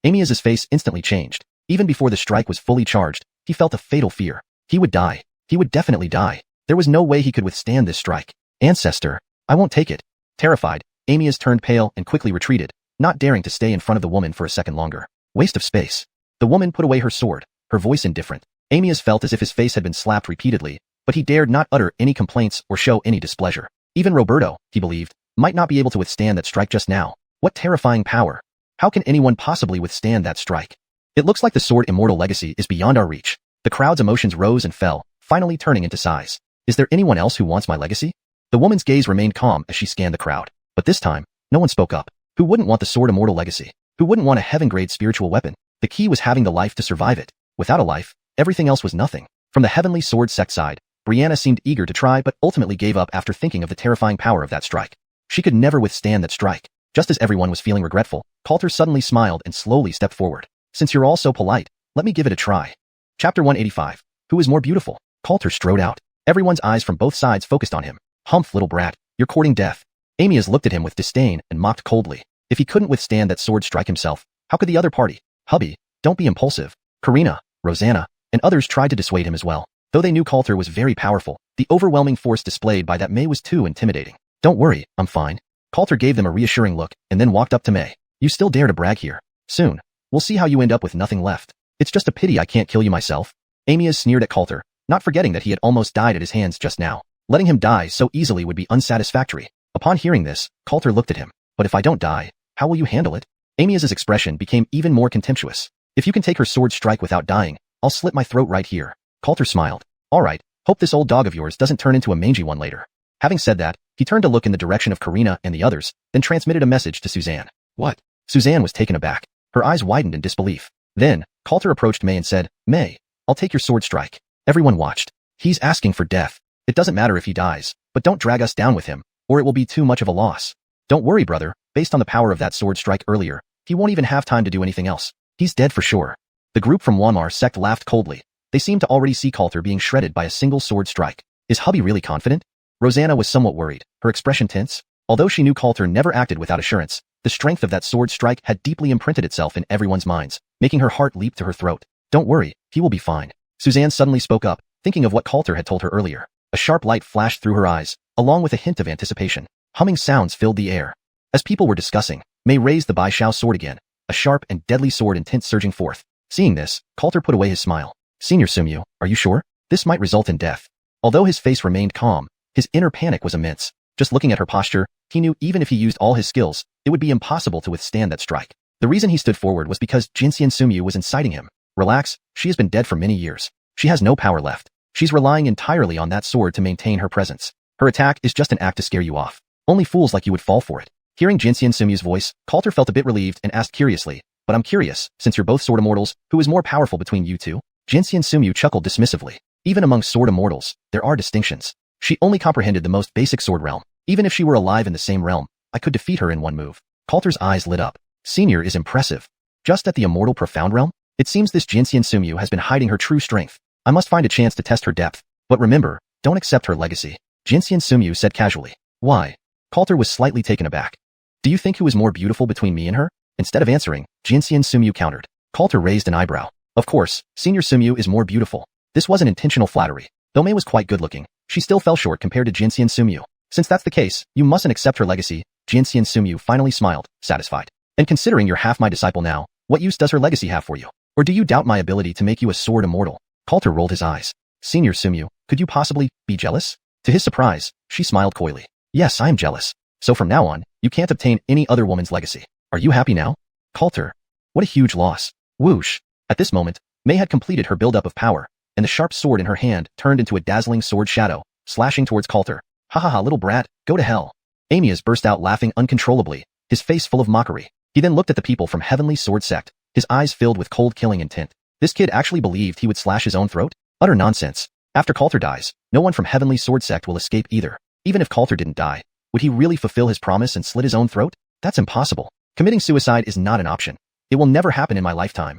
Amias's face instantly changed. Even before the strike was fully charged, he felt a fatal fear. He would die. He would definitely die. There was no way he could withstand this strike. Ancestor, I won't take it. Terrified, Amias turned pale and quickly retreated, not daring to stay in front of the woman for a second longer. Waste of space. The woman put away her sword, her voice indifferent. Amias felt as if his face had been slapped repeatedly, but he dared not utter any complaints or show any displeasure. Even Roberto, he believed, might not be able to withstand that strike just now. What terrifying power! How can anyone possibly withstand that strike? It looks like the sword immortal legacy is beyond our reach. The crowd's emotions rose and fell, finally turning into sighs. Is there anyone else who wants my legacy? The woman's gaze remained calm as she scanned the crowd. But this time, no one spoke up. Who wouldn't want the sword immortal legacy? Who wouldn't want a heaven-grade spiritual weapon? The key was having the life to survive it. Without a life, everything else was nothing. From the heavenly sword sect side, Brianna seemed eager to try but ultimately gave up after thinking of the terrifying power of that strike. She could never withstand that strike. Just as everyone was feeling regretful, Coulter suddenly smiled and slowly stepped forward. Since you're all so polite, let me give it a try. Chapter 185. Who is more beautiful? Coulter strode out. Everyone's eyes from both sides focused on him. Humph, little brat, you're courting death. Amias looked at him with disdain and mocked coldly. If he couldn't withstand that sword strike himself, how could the other party? Hubby, don't be impulsive. Karina, Rosanna, and others tried to dissuade him as well. Though they knew Coulter was very powerful, the overwhelming force displayed by that May was too intimidating. Don't worry, I'm fine. Coulter gave them a reassuring look and then walked up to May. You still dare to brag here. Soon, we'll see how you end up with nothing left. It's just a pity I can't kill you myself. Amias sneered at Coulter, not forgetting that he had almost died at his hands just now. Letting him die so easily would be unsatisfactory. Upon hearing this, Coulter looked at him. But if I don't die, how will you handle it? Amias's expression became even more contemptuous. If you can take her sword strike without dying, I'll slit my throat right here. Coulter smiled. All right, hope this old dog of yours doesn't turn into a mangy one later. Having said that, he turned to look in the direction of Karina and the others, then transmitted a message to Suzanne. What? Suzanne was taken aback. Her eyes widened in disbelief. Then, Coulter approached May and said, May, I'll take your sword strike. Everyone watched. He's asking for death. It doesn't matter if he dies, but don't drag us down with him, or it will be too much of a loss. Don't worry, brother, based on the power of that sword strike earlier, he won't even have time to do anything else. He's dead for sure. The group from Wanmar sect laughed coldly. They seemed to already see Coulter being shredded by a single sword strike. Is hubby really confident? Rosanna was somewhat worried, her expression tense. Although she knew Coulter never acted without assurance, the strength of that sword strike had deeply imprinted itself in everyone's minds, making her heart leap to her throat. Don't worry, he will be fine. Suzanne suddenly spoke up, thinking of what Coulter had told her earlier. A sharp light flashed through her eyes, along with a hint of anticipation. Humming sounds filled the air. As people were discussing, May raised the Bai Shao sword again, a sharp and deadly sword intent surging forth. Seeing this, Coulter put away his smile. Senior Sumyu, are you sure? This might result in death. Although his face remained calm, his inner panic was immense. Just looking at her posture, he knew even if he used all his skills, it would be impossible to withstand that strike. The reason he stood forward was because Xiuxian Sumyu was inciting him. Relax, she has been dead for many years. She has no power left. She's relying entirely on that sword to maintain her presence. Her attack is just an act to scare you off. Only fools like you would fall for it. Hearing Xiuxian Sumyu's voice, Coulter felt a bit relieved and asked curiously, but I'm curious, since you're both sword immortals, who is more powerful between you two? Xiuxian Sumyu chuckled dismissively. Even among sword immortals, there are distinctions. She only comprehended the most basic sword realm. Even if she were alive in the same realm, I could defeat her in one move. Coulter's eyes lit up. Senior is impressive. Just at the immortal profound realm? It seems this Xiuxian Sumyu has been hiding her true strength. I must find a chance to test her depth. But remember, don't accept her legacy. Xiuxian Sumyu said casually. Why? Coulter was slightly taken aback. Do you think who is more beautiful between me and her? Instead of answering, Xiuxian Sumyu countered. Coulter raised an eyebrow. Of course, Senior Sumyu is more beautiful. This wasn't intentional flattery. Though May was quite good-looking, she still fell short compared to Xiuxian Sumyu. Since that's the case, you mustn't accept her legacy. Xiuxian Sumyu finally smiled, satisfied. And considering you're half my disciple now, what use does her legacy have for you? Or do you doubt my ability to make you a sword immortal? Coulter rolled his eyes. Senior Sumyu, could you possibly be jealous? To his surprise, she smiled coyly. Yes, I am jealous. So from now on, you can't obtain any other woman's legacy. Are you happy now? Coulter. What a huge loss. Whoosh. At this moment, May had completed her buildup of power, and the sharp sword in her hand turned into a dazzling sword shadow, slashing towards Coulter. Ha ha ha, little brat, go to hell. Amias burst out laughing uncontrollably, his face full of mockery. He then looked at the people from Heavenly Sword Sect, his eyes filled with cold killing intent. This kid actually believed he would slash his own throat? Utter nonsense. After Coulter dies, no one from Heavenly Sword Sect will escape either. Even if Coulter didn't die, would he really fulfill his promise and slit his own throat? That's impossible. Committing suicide is not an option. It will never happen in my lifetime.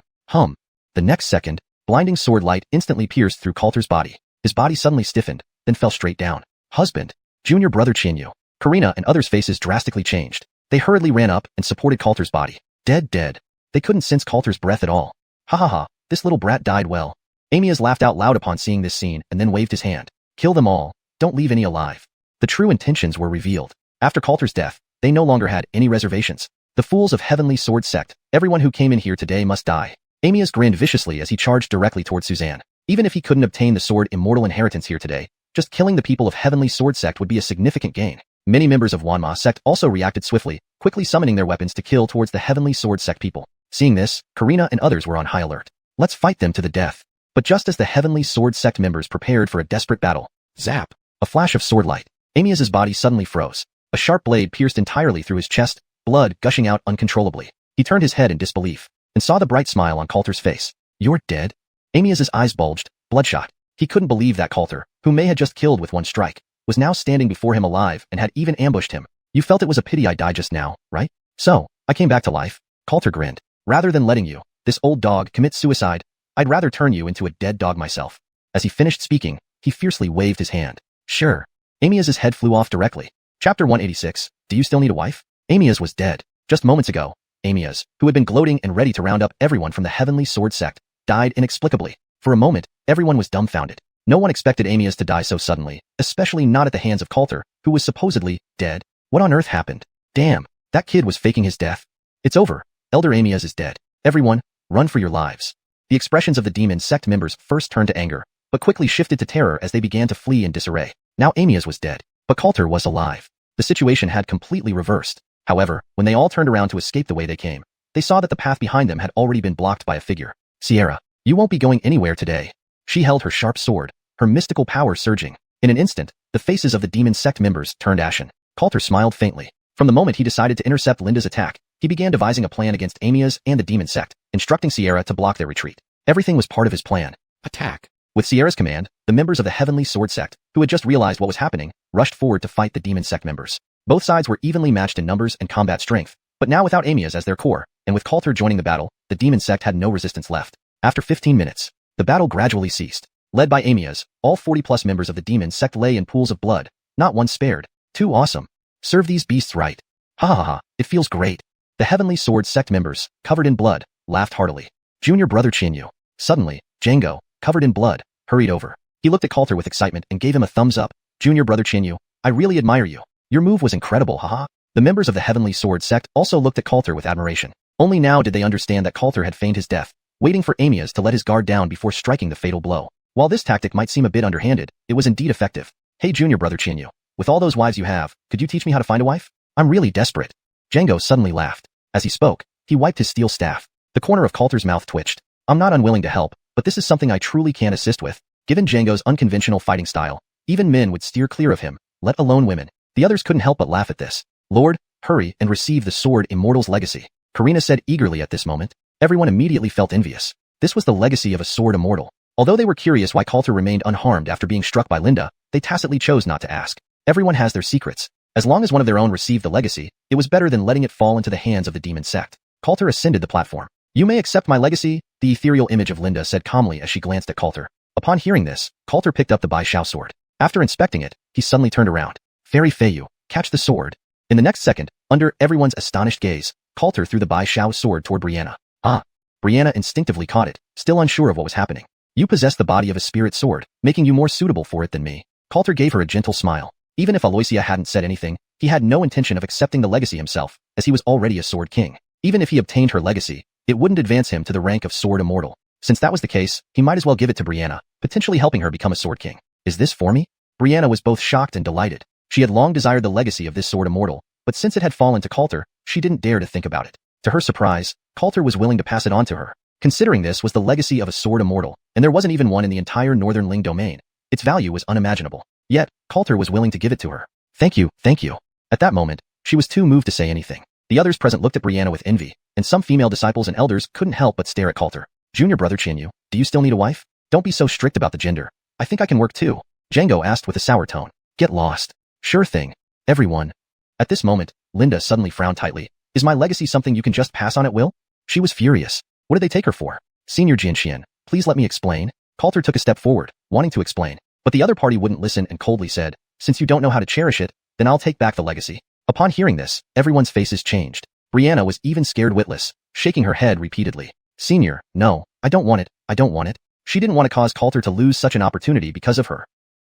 The next second, blinding sword light instantly pierced through Coulter's body. His body suddenly stiffened, then fell straight down. Husband. Junior brother Chinyu. Karina and others' faces drastically changed. They hurriedly ran up and supported Coulter's body. Dead. They couldn't sense Coulter's breath at all. Ha ha ha, this little brat died well. Amias laughed out loud upon seeing this scene and then waved his hand. Kill them all. Don't leave any alive. The true intentions were revealed. After Coulter's death, they no longer had any reservations. The fools of Heavenly Sword Sect, everyone who came in here today must die. Amias grinned viciously as he charged directly towards Suzanne. Even if he couldn't obtain the sword immortal inheritance here today, just killing the people of Heavenly Sword Sect would be a significant gain. Many members of Wanma Sect also reacted swiftly, quickly summoning their weapons to kill towards the Heavenly Sword Sect people. Seeing this, Karina and others were on high alert. Let's fight them to the death. But just as the Heavenly Sword Sect members prepared for a desperate battle, zap! A flash of sword light. Amias's body suddenly froze. A sharp blade pierced entirely through his chest, blood gushing out uncontrollably. He turned his head in disbelief and saw the bright smile on Coulter's face. You're dead? Amias's eyes bulged, bloodshot. He couldn't believe that Coulter, whom May had just killed with one strike, was now standing before him alive and had even ambushed him. You felt it was a pity I died just now, right? So, I came back to life. Coulter grinned. Rather than letting you, this old dog, commit suicide, I'd rather turn you into a dead dog myself. As he finished speaking, he fiercely waved his hand. Sure. Amias's head flew off directly. Chapter 186, Do You Still Need a Wife? Amias was dead. Just moments ago, Amias, who had been gloating and ready to round up everyone from the Heavenly Sword Sect, died inexplicably. For a moment, everyone was dumbfounded. No one expected Amias to die so suddenly, especially not at the hands of Coulter, who was supposedly dead. What on earth happened? Damn, that kid was faking his death. It's over. Elder Amias is dead. Everyone, run for your lives. The expressions of the demon sect members first turned to anger, but quickly shifted to terror as they began to flee in disarray. Now Amias was dead, but Coulter was alive. The situation had completely reversed. However, when they all turned around to escape the way they came, they saw that the path behind them had already been blocked by a figure. Sierra, you won't be going anywhere today. She held her sharp sword, her mystical power surging. In an instant, the faces of the demon sect members turned ashen. Coulter smiled faintly. From the moment he decided to intercept Linda's attack, he began devising a plan against Amias and the demon sect, instructing Sierra to block their retreat. Everything was part of his plan. Attack. With Sierra's command, the members of the Heavenly Sword Sect, who had just realized what was happening, rushed forward to fight the demon sect members. Both sides were evenly matched in numbers and combat strength, but now without Amias as their core, and with Coulter joining the battle, the demon sect had no resistance left. After 15 minutes, the battle gradually ceased. Led by Amias, all 40+ members of the demon sect lay in pools of blood, not one spared. Too awesome. Serve these beasts right. Ha ha ha, it feels great. The Heavenly Sword Sect members, covered in blood, laughed heartily. Junior brother Chinyu. Suddenly, Django, covered in blood, hurried over. He looked at Coulter with excitement and gave him a thumbs up. Junior brother Chinyu, I really admire you. Your move was incredible, haha. The members of the Heavenly Sword Sect also looked at Coulter with admiration. Only now did they understand that Coulter had feigned his death, waiting for Amias to let his guard down before striking the fatal blow. While this tactic might seem a bit underhanded, it was indeed effective. Hey junior brother Chinyu, with all those wives you have, could you teach me how to find a wife? I'm really desperate. Django suddenly laughed. As he spoke, he wiped his steel staff. The corner of Coulter's mouth twitched. I'm not unwilling to help, but this is something I truly can't assist with. Given Django's unconventional fighting style, even men would steer clear of him, let alone women. The others couldn't help but laugh at this. Lord, hurry and receive the sword Immortal's legacy. Karina said eagerly at this moment. Everyone immediately felt envious. This was the legacy of a sword immortal. Although they were curious why Coulter remained unharmed after being struck by Linda, they tacitly chose not to ask. Everyone has their secrets. As long as one of their own received the legacy, it was better than letting it fall into the hands of the demon sect. Coulter ascended the platform. You may accept my legacy, the ethereal image of Linda said calmly as she glanced at Coulter. Upon hearing this, Coulter picked up the Bai Xiao sword. After inspecting it, he suddenly turned around. Fairy Feiyu, catch the sword. In the next second, under everyone's astonished gaze, Coulter threw the Bai Xiao sword toward Brianna. Ah! Brianna instinctively caught it, still unsure of what was happening. You possess the body of a spirit sword, making you more suitable for it than me. Coulter gave her a gentle smile. Even if Aloysia hadn't said anything, he had no intention of accepting the legacy himself, as he was already a sword king. Even if he obtained her legacy, it wouldn't advance him to the rank of sword immortal. Since that was the case, he might as well give it to Brianna, potentially helping her become a sword king. Is this for me? Brianna was both shocked and delighted. She had long desired the legacy of this sword immortal, but since it had fallen to Coulter, she didn't dare to think about it. To her surprise, Coulter was willing to pass it on to her. Considering this was the legacy of a sword immortal, and there wasn't even one in the entire northern Ling domain, its value was unimaginable. Yet, Coulter was willing to give it to her. Thank you, thank you. At that moment, she was too moved to say anything. The others present looked at Brianna with envy, and some female disciples and elders couldn't help but stare at Coulter. Junior brother Chinyu, do you still need a wife? Don't be so strict about the gender. I think I can work too. Django asked with a sour tone. Get lost. Sure thing. Everyone. At this moment, Linda suddenly frowned tightly. Is my legacy something you can just pass on at will? She was furious. What did they take her for? Senior Jianxian, please let me explain. Coulter took a step forward, wanting to explain. But the other party wouldn't listen and coldly said, since you don't know how to cherish it, then I'll take back the legacy. Upon hearing this, everyone's faces changed. Brianna was even scared witless, shaking her head repeatedly. Senior, no, I don't want it, I don't want it. She didn't want to cause Coulter to lose such an opportunity because of her.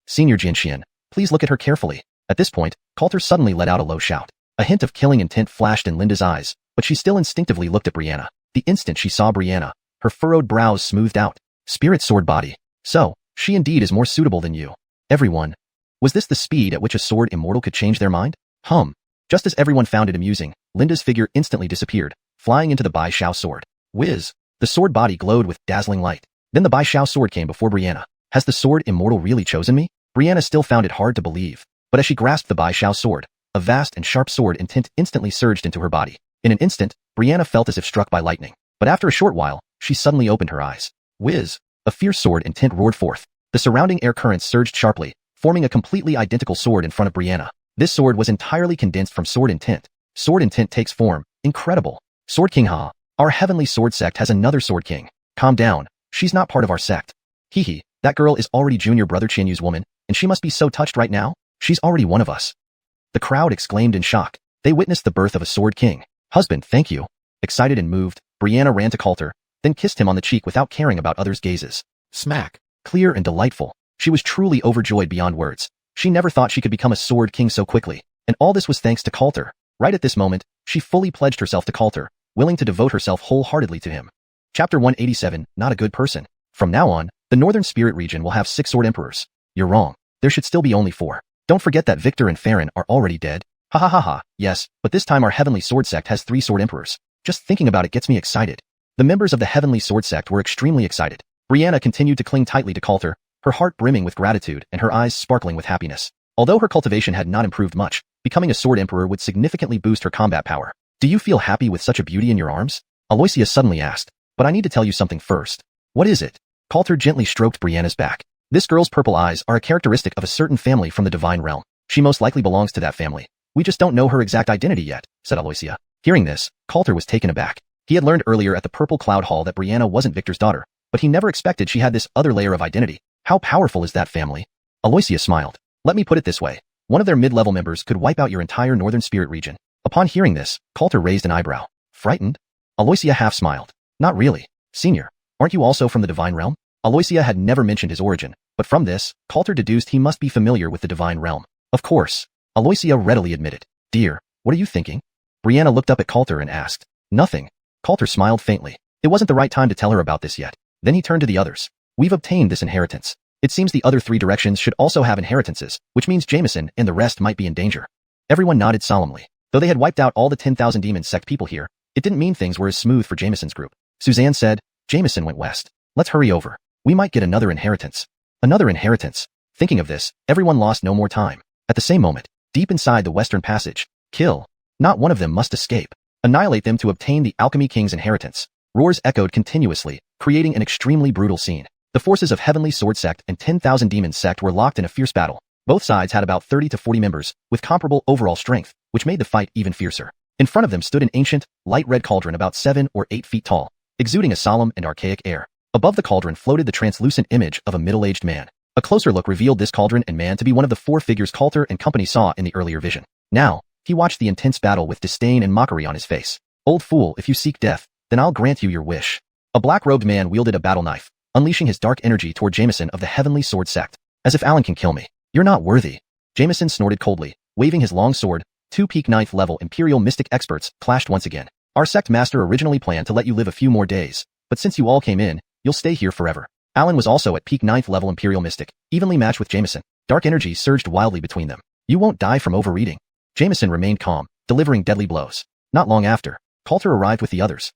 Senior xiuxian, please look at her carefully. At this point, Coulter suddenly let out a low shout. A hint of killing intent flashed in Linda's eyes, but she still instinctively looked at Brianna. The instant she saw Brianna, her furrowed brows smoothed out. Spirit sword body. So, she indeed is more suitable than you. Everyone. Was this the speed at which a sword immortal could change their mind? Just as everyone found it amusing, Linda's figure instantly disappeared, flying into the Bai Xiao sword. Whiz! The sword body glowed with dazzling light. Then the Bai Xiao sword came before Brianna. Has the sword immortal really chosen me? Brianna still found it hard to believe. But as she grasped the Bai Xiao sword, a vast and sharp sword intent instantly surged into her body. In an instant, Brianna felt as if struck by lightning. But after a short while, she suddenly opened her eyes. Whiz! A fierce sword intent roared forth. The surrounding air currents surged sharply, forming a completely identical sword in front of Brianna. This sword was entirely condensed from sword intent. Sword intent takes form. Incredible. Sword King Ha. Our heavenly sword sect has another sword king. Calm down. She's not part of our sect. Hee, that girl is already junior brother Qianyu's woman, and she must be so touched right now. She's already one of us. The crowd exclaimed in shock. They witnessed the birth of a sword king. Husband, thank you. Excited and moved, Brianna ran to Coulter, then kissed him on the cheek without caring about others' gazes. Smack. Clear and delightful. She was truly overjoyed beyond words. She never thought she could become a sword king so quickly. And all this was thanks to Coulter. Right at this moment, she fully pledged herself to Coulter, willing to devote herself wholeheartedly to him. Chapter 187, Not a Good Person. From now on, the Northern Spirit region will have 6 sword emperors. You're wrong. There should still be only 4. Don't forget that Victor and Farron are already dead. Ha ha ha ha, yes, but this time our Heavenly Sword Sect has 3 sword emperors. Just thinking about it gets me excited. The members of the Heavenly Sword Sect were extremely excited. Brianna continued to cling tightly to Coulter, her heart brimming with gratitude and her eyes sparkling with happiness. Although her cultivation had not improved much, becoming a sword emperor would significantly boost her combat power. Do you feel happy with such a beauty in your arms? Aloysia suddenly asked. But I need to tell you something first. What is it? Coulter gently stroked Brianna's back. This girl's purple eyes are a characteristic of a certain family from the divine realm. She most likely belongs to that family. We just don't know her exact identity yet, said Aloysia. Hearing this, Coulter was taken aback. He had learned earlier at the Purple Cloud Hall that Brianna wasn't Victor's daughter, but he never expected she had this other layer of identity. How powerful is that family? Aloysia smiled. Let me put it this way. One of their mid-level members could wipe out your entire Northern Spirit region. Upon hearing this, Coulter raised an eyebrow. Frightened? Aloysia half smiled. Not really. Senior, aren't you also from the divine realm? Aloysia had never mentioned his origin, but from this, Coulter deduced he must be familiar with the divine realm. Of course. Aloysia readily admitted. Dear, what are you thinking? Brianna looked up at Coulter and asked. Nothing. Coulter smiled faintly. It wasn't the right time to tell her about this yet. Then he turned to the others. We've obtained this inheritance. It seems the other 3 directions should also have inheritances, which means Jameson and the rest might be in danger. Everyone nodded solemnly. Though they had wiped out all the 10,000 demon sect people here, it didn't mean things were as smooth for Jameson's group. Suzanne said, Jameson went west. Let's hurry over. We might get another inheritance. Another inheritance. Thinking of this, everyone lost no more time. At the same moment, deep inside the western passage, kill. Not one of them must escape. Annihilate them to obtain the Alchemy King's inheritance. Roars echoed continuously, creating an extremely brutal scene. The forces of Heavenly Sword Sect and 10,000 Demon Sect were locked in a fierce battle. Both sides had about 30 to 40 members, with comparable overall strength, which made the fight even fiercer. In front of them stood an ancient, light red cauldron about 7 or 8 feet tall, exuding a solemn and archaic air. Above the cauldron floated the translucent image of a middle-aged man. A closer look revealed this cauldron and man to be one of the 4 figures Coulter and company saw in the earlier vision. Now, he watched the intense battle with disdain and mockery on his face. Old fool, if you seek death, then I'll grant you your wish. A black-robed man wielded a battle knife, unleashing his dark energy toward Jameson of the Heavenly Sword Sect. As if Alan can kill me. You're not worthy. Jameson snorted coldly, waving his long sword. 2 peak 9th level Imperial Mystic experts clashed once again. Our sect master originally planned to let you live a few more days, but since you all came in, you'll stay here forever. Alan was also at peak 9th level Imperial Mystic, evenly matched with Jameson. Dark energy surged wildly between them. You won't die from overeating. Jameson remained calm, delivering deadly blows. Not long after, Coulter arrived with the others.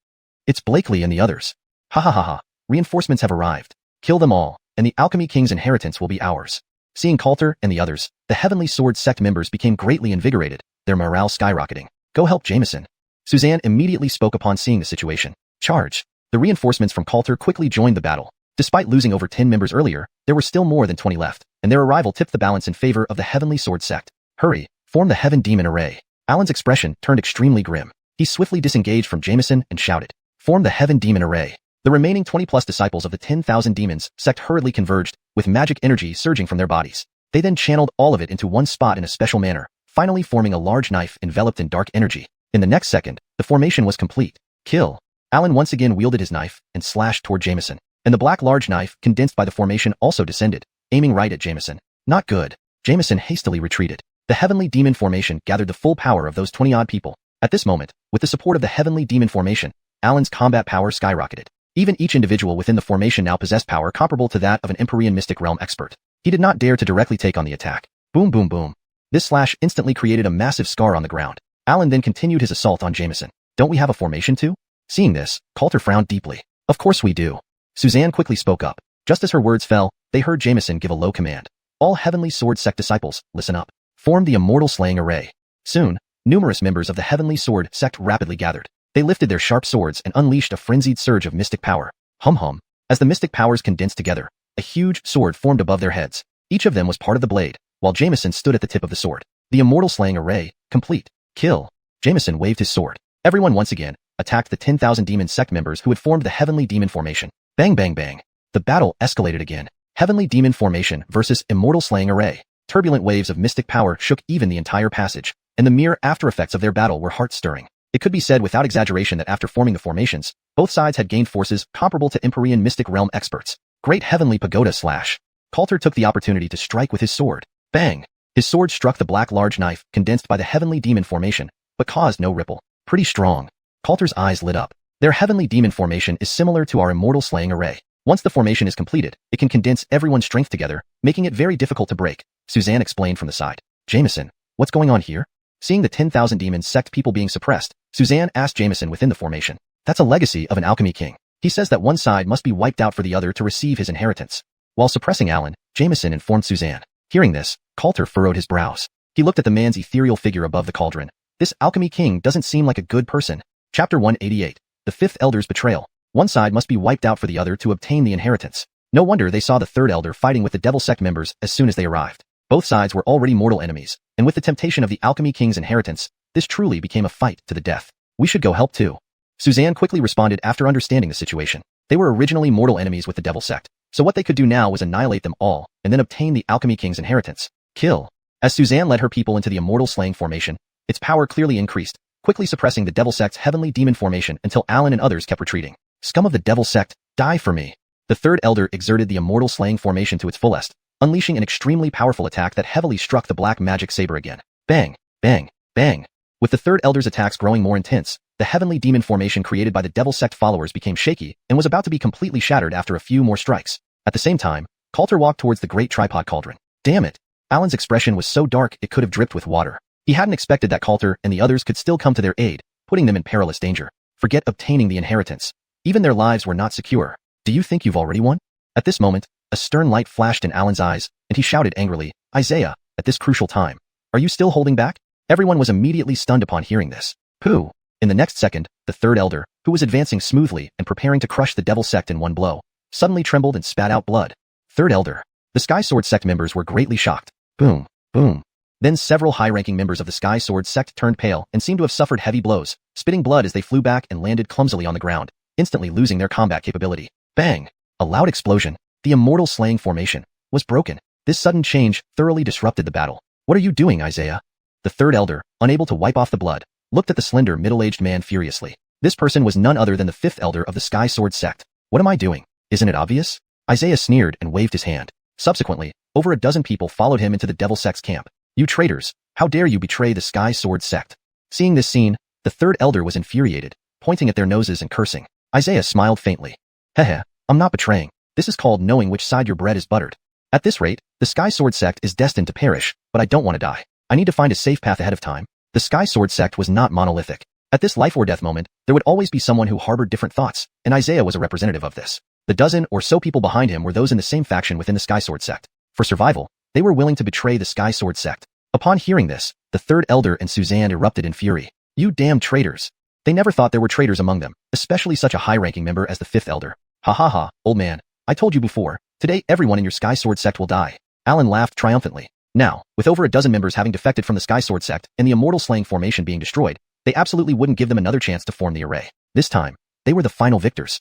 It's Blakely and the others. Ha ha ha ha. Reinforcements have arrived. Kill them all, and the Alchemy King's inheritance will be ours. Seeing Coulter and the others, the Heavenly Sword Sect members became greatly invigorated, their morale skyrocketing. Go help Jameson. Suzanne immediately spoke upon seeing the situation. Charge. The reinforcements from Coulter quickly joined the battle. Despite losing over 10 members earlier, there were still more than 20 left, and their arrival tipped the balance in favor of the Heavenly Sword Sect. Hurry, form the Heaven Demon Array. Alan's expression turned extremely grim. He swiftly disengaged from Jameson and shouted, form the Heaven Demon Array. The remaining 20+ disciples of the 10,000 demons sect hurriedly converged, with magic energy surging from their bodies. They then channeled all of it into one spot in a special manner, finally forming a large knife enveloped in dark energy. In the next second, the formation was complete. Kill. Alan once again wielded his knife and slashed toward Jameson. and the black large knife, condensed by the formation, also descended, aiming right at Jameson. Not good. Jameson hastily retreated. The heavenly demon formation gathered the full power of those 20-odd people. At this moment, with the support of the heavenly demon formation, Alan's combat power skyrocketed. Even each individual within the formation now possessed power comparable to that of an Empyrean Mystic Realm expert. He did not dare to directly take on the attack. Boom boom boom. This slash instantly created a massive scar on the ground. Alan then continued his assault on Jameson. Don't we have a formation too? Seeing this, Coulter frowned deeply. Of course we do. Suzanne quickly spoke up. Just as her words fell, they heard Jameson give a low command. All Heavenly Sword Sect disciples, listen up. Form the Immortal Slaying Array. Soon, numerous members of the Heavenly Sword Sect rapidly gathered. They lifted their sharp swords and unleashed a frenzied surge of mystic power. Hum hum. As the mystic powers condensed together, a huge sword formed above their heads. Each of them was part of the blade, while Jameson stood at the tip of the sword. The Immortal Slaying Array, complete. Kill. Jameson waved his sword. Everyone once again attacked the 10,000 demon sect members who had formed the Heavenly Demon Formation. Bang bang bang. The battle escalated again. Heavenly Demon Formation versus Immortal Slaying Array. Turbulent waves of mystic power shook even the entire passage, and the mere after-effects of their battle were heart-stirring. It could be said without exaggeration that after forming the formations, both sides had gained forces comparable to Empyrean Mystic Realm experts. Great Heavenly Pagoda slash. Coulter took the opportunity to strike with his sword. Bang! His sword struck the black large knife, condensed by the Heavenly Demon Formation, but caused no ripple. Pretty strong. Coulter's eyes lit up. Their Heavenly Demon Formation is similar to our Immortal Slaying Array. Once the formation is completed, it can condense everyone's strength together, making it very difficult to break. Suzanne explained from the side. Jameson, what's going on here? Seeing the 10,000 demon sect people being suppressed, Suzanne asked Jameson within the formation. That's a legacy of an alchemy king. He says that one side must be wiped out for the other to receive his inheritance. While suppressing Alan, Jameson informed Suzanne. Hearing this, Coulter furrowed his brows. He looked at the man's ethereal figure above the cauldron. This alchemy king doesn't seem like a good person. Chapter 188. The Fifth Elder's Betrayal. One side must be wiped out for the other to obtain the inheritance. No wonder they saw the third elder fighting with the devil sect members as soon as they arrived. Both sides were already mortal enemies, and with the temptation of the alchemy king's inheritance, this truly became a fight to the death. We should go help too. Suzanne quickly responded after understanding the situation. They were originally mortal enemies with the devil sect, so what they could do now was annihilate them all, and then obtain the alchemy king's inheritance. Kill. As Suzanne led her people into the immortal slaying formation, its power clearly increased, quickly suppressing the devil sect's heavenly demon formation until Alan and others kept retreating. Scum of the devil sect, die for me. The third elder exerted the immortal slaying formation to its fullest, unleashing an extremely powerful attack that heavily struck the black magic saber again. Bang, bang, bang. With the third elder's attacks growing more intense, the heavenly demon formation created by the devil sect followers became shaky and was about to be completely shattered after a few more strikes. At the same time, Coulter walked towards the great tripod cauldron. Damn it. Alan's expression was so dark it could have dripped with water. He hadn't expected that Coulter and the others could still come to their aid, putting them in perilous danger. Forget obtaining the inheritance. Even their lives were not secure. Do you think you've already won? At this moment, a stern light flashed in Alan's eyes, and he shouted angrily, Isaiah, at this crucial time. Are you still holding back? Everyone was immediately stunned upon hearing this. Pooh. In the next second, the third elder, who was advancing smoothly and preparing to crush the devil sect in one blow, suddenly trembled and spat out blood. Third elder. The Sky Sword sect members were greatly shocked. Boom, boom. Then several high-ranking members of the Sky Sword sect turned pale and seemed to have suffered heavy blows, spitting blood as they flew back and landed clumsily on the ground, instantly losing their combat capability. Bang! A loud explosion. The immortal slaying formation was broken. This sudden change thoroughly disrupted the battle. What are you doing, Isaiah? The third elder, unable to wipe off the blood, looked at the slender middle-aged man furiously. This person was none other than the fifth elder of the Sky Sword sect. What am I doing? Isn't it obvious? Isaiah sneered and waved his hand. Subsequently, over a dozen people followed him into the devil sect's camp. You traitors, how dare you betray the Sky Sword sect? Seeing this scene, the third elder was infuriated, pointing at their noses and cursing. Isaiah smiled faintly. Heh, I'm not betraying. This is called knowing which side your bread is buttered. At this rate, the Sky Sword sect is destined to perish, but I don't want to die. I need to find a safe path ahead of time. The Sky Sword sect was not monolithic. At this life or death moment, there would always be someone who harbored different thoughts, and Isaiah was a representative of this. The dozen or so people behind him were those in the same faction within the Sky Sword sect. For survival, they were willing to betray the Sky Sword sect. Upon hearing this, the third elder and Suzanne erupted in fury. You damn traitors. They never thought there were traitors among them, especially such a high-ranking member as the fifth elder. Ha ha ha, old man. I told you before, today everyone in your Sky Sword sect will die. Alan laughed triumphantly. Now, with over a dozen members having defected from the Sky Sword sect and the immortal slaying formation being destroyed, they absolutely wouldn't give them another chance to form the array. This time, they were the final victors.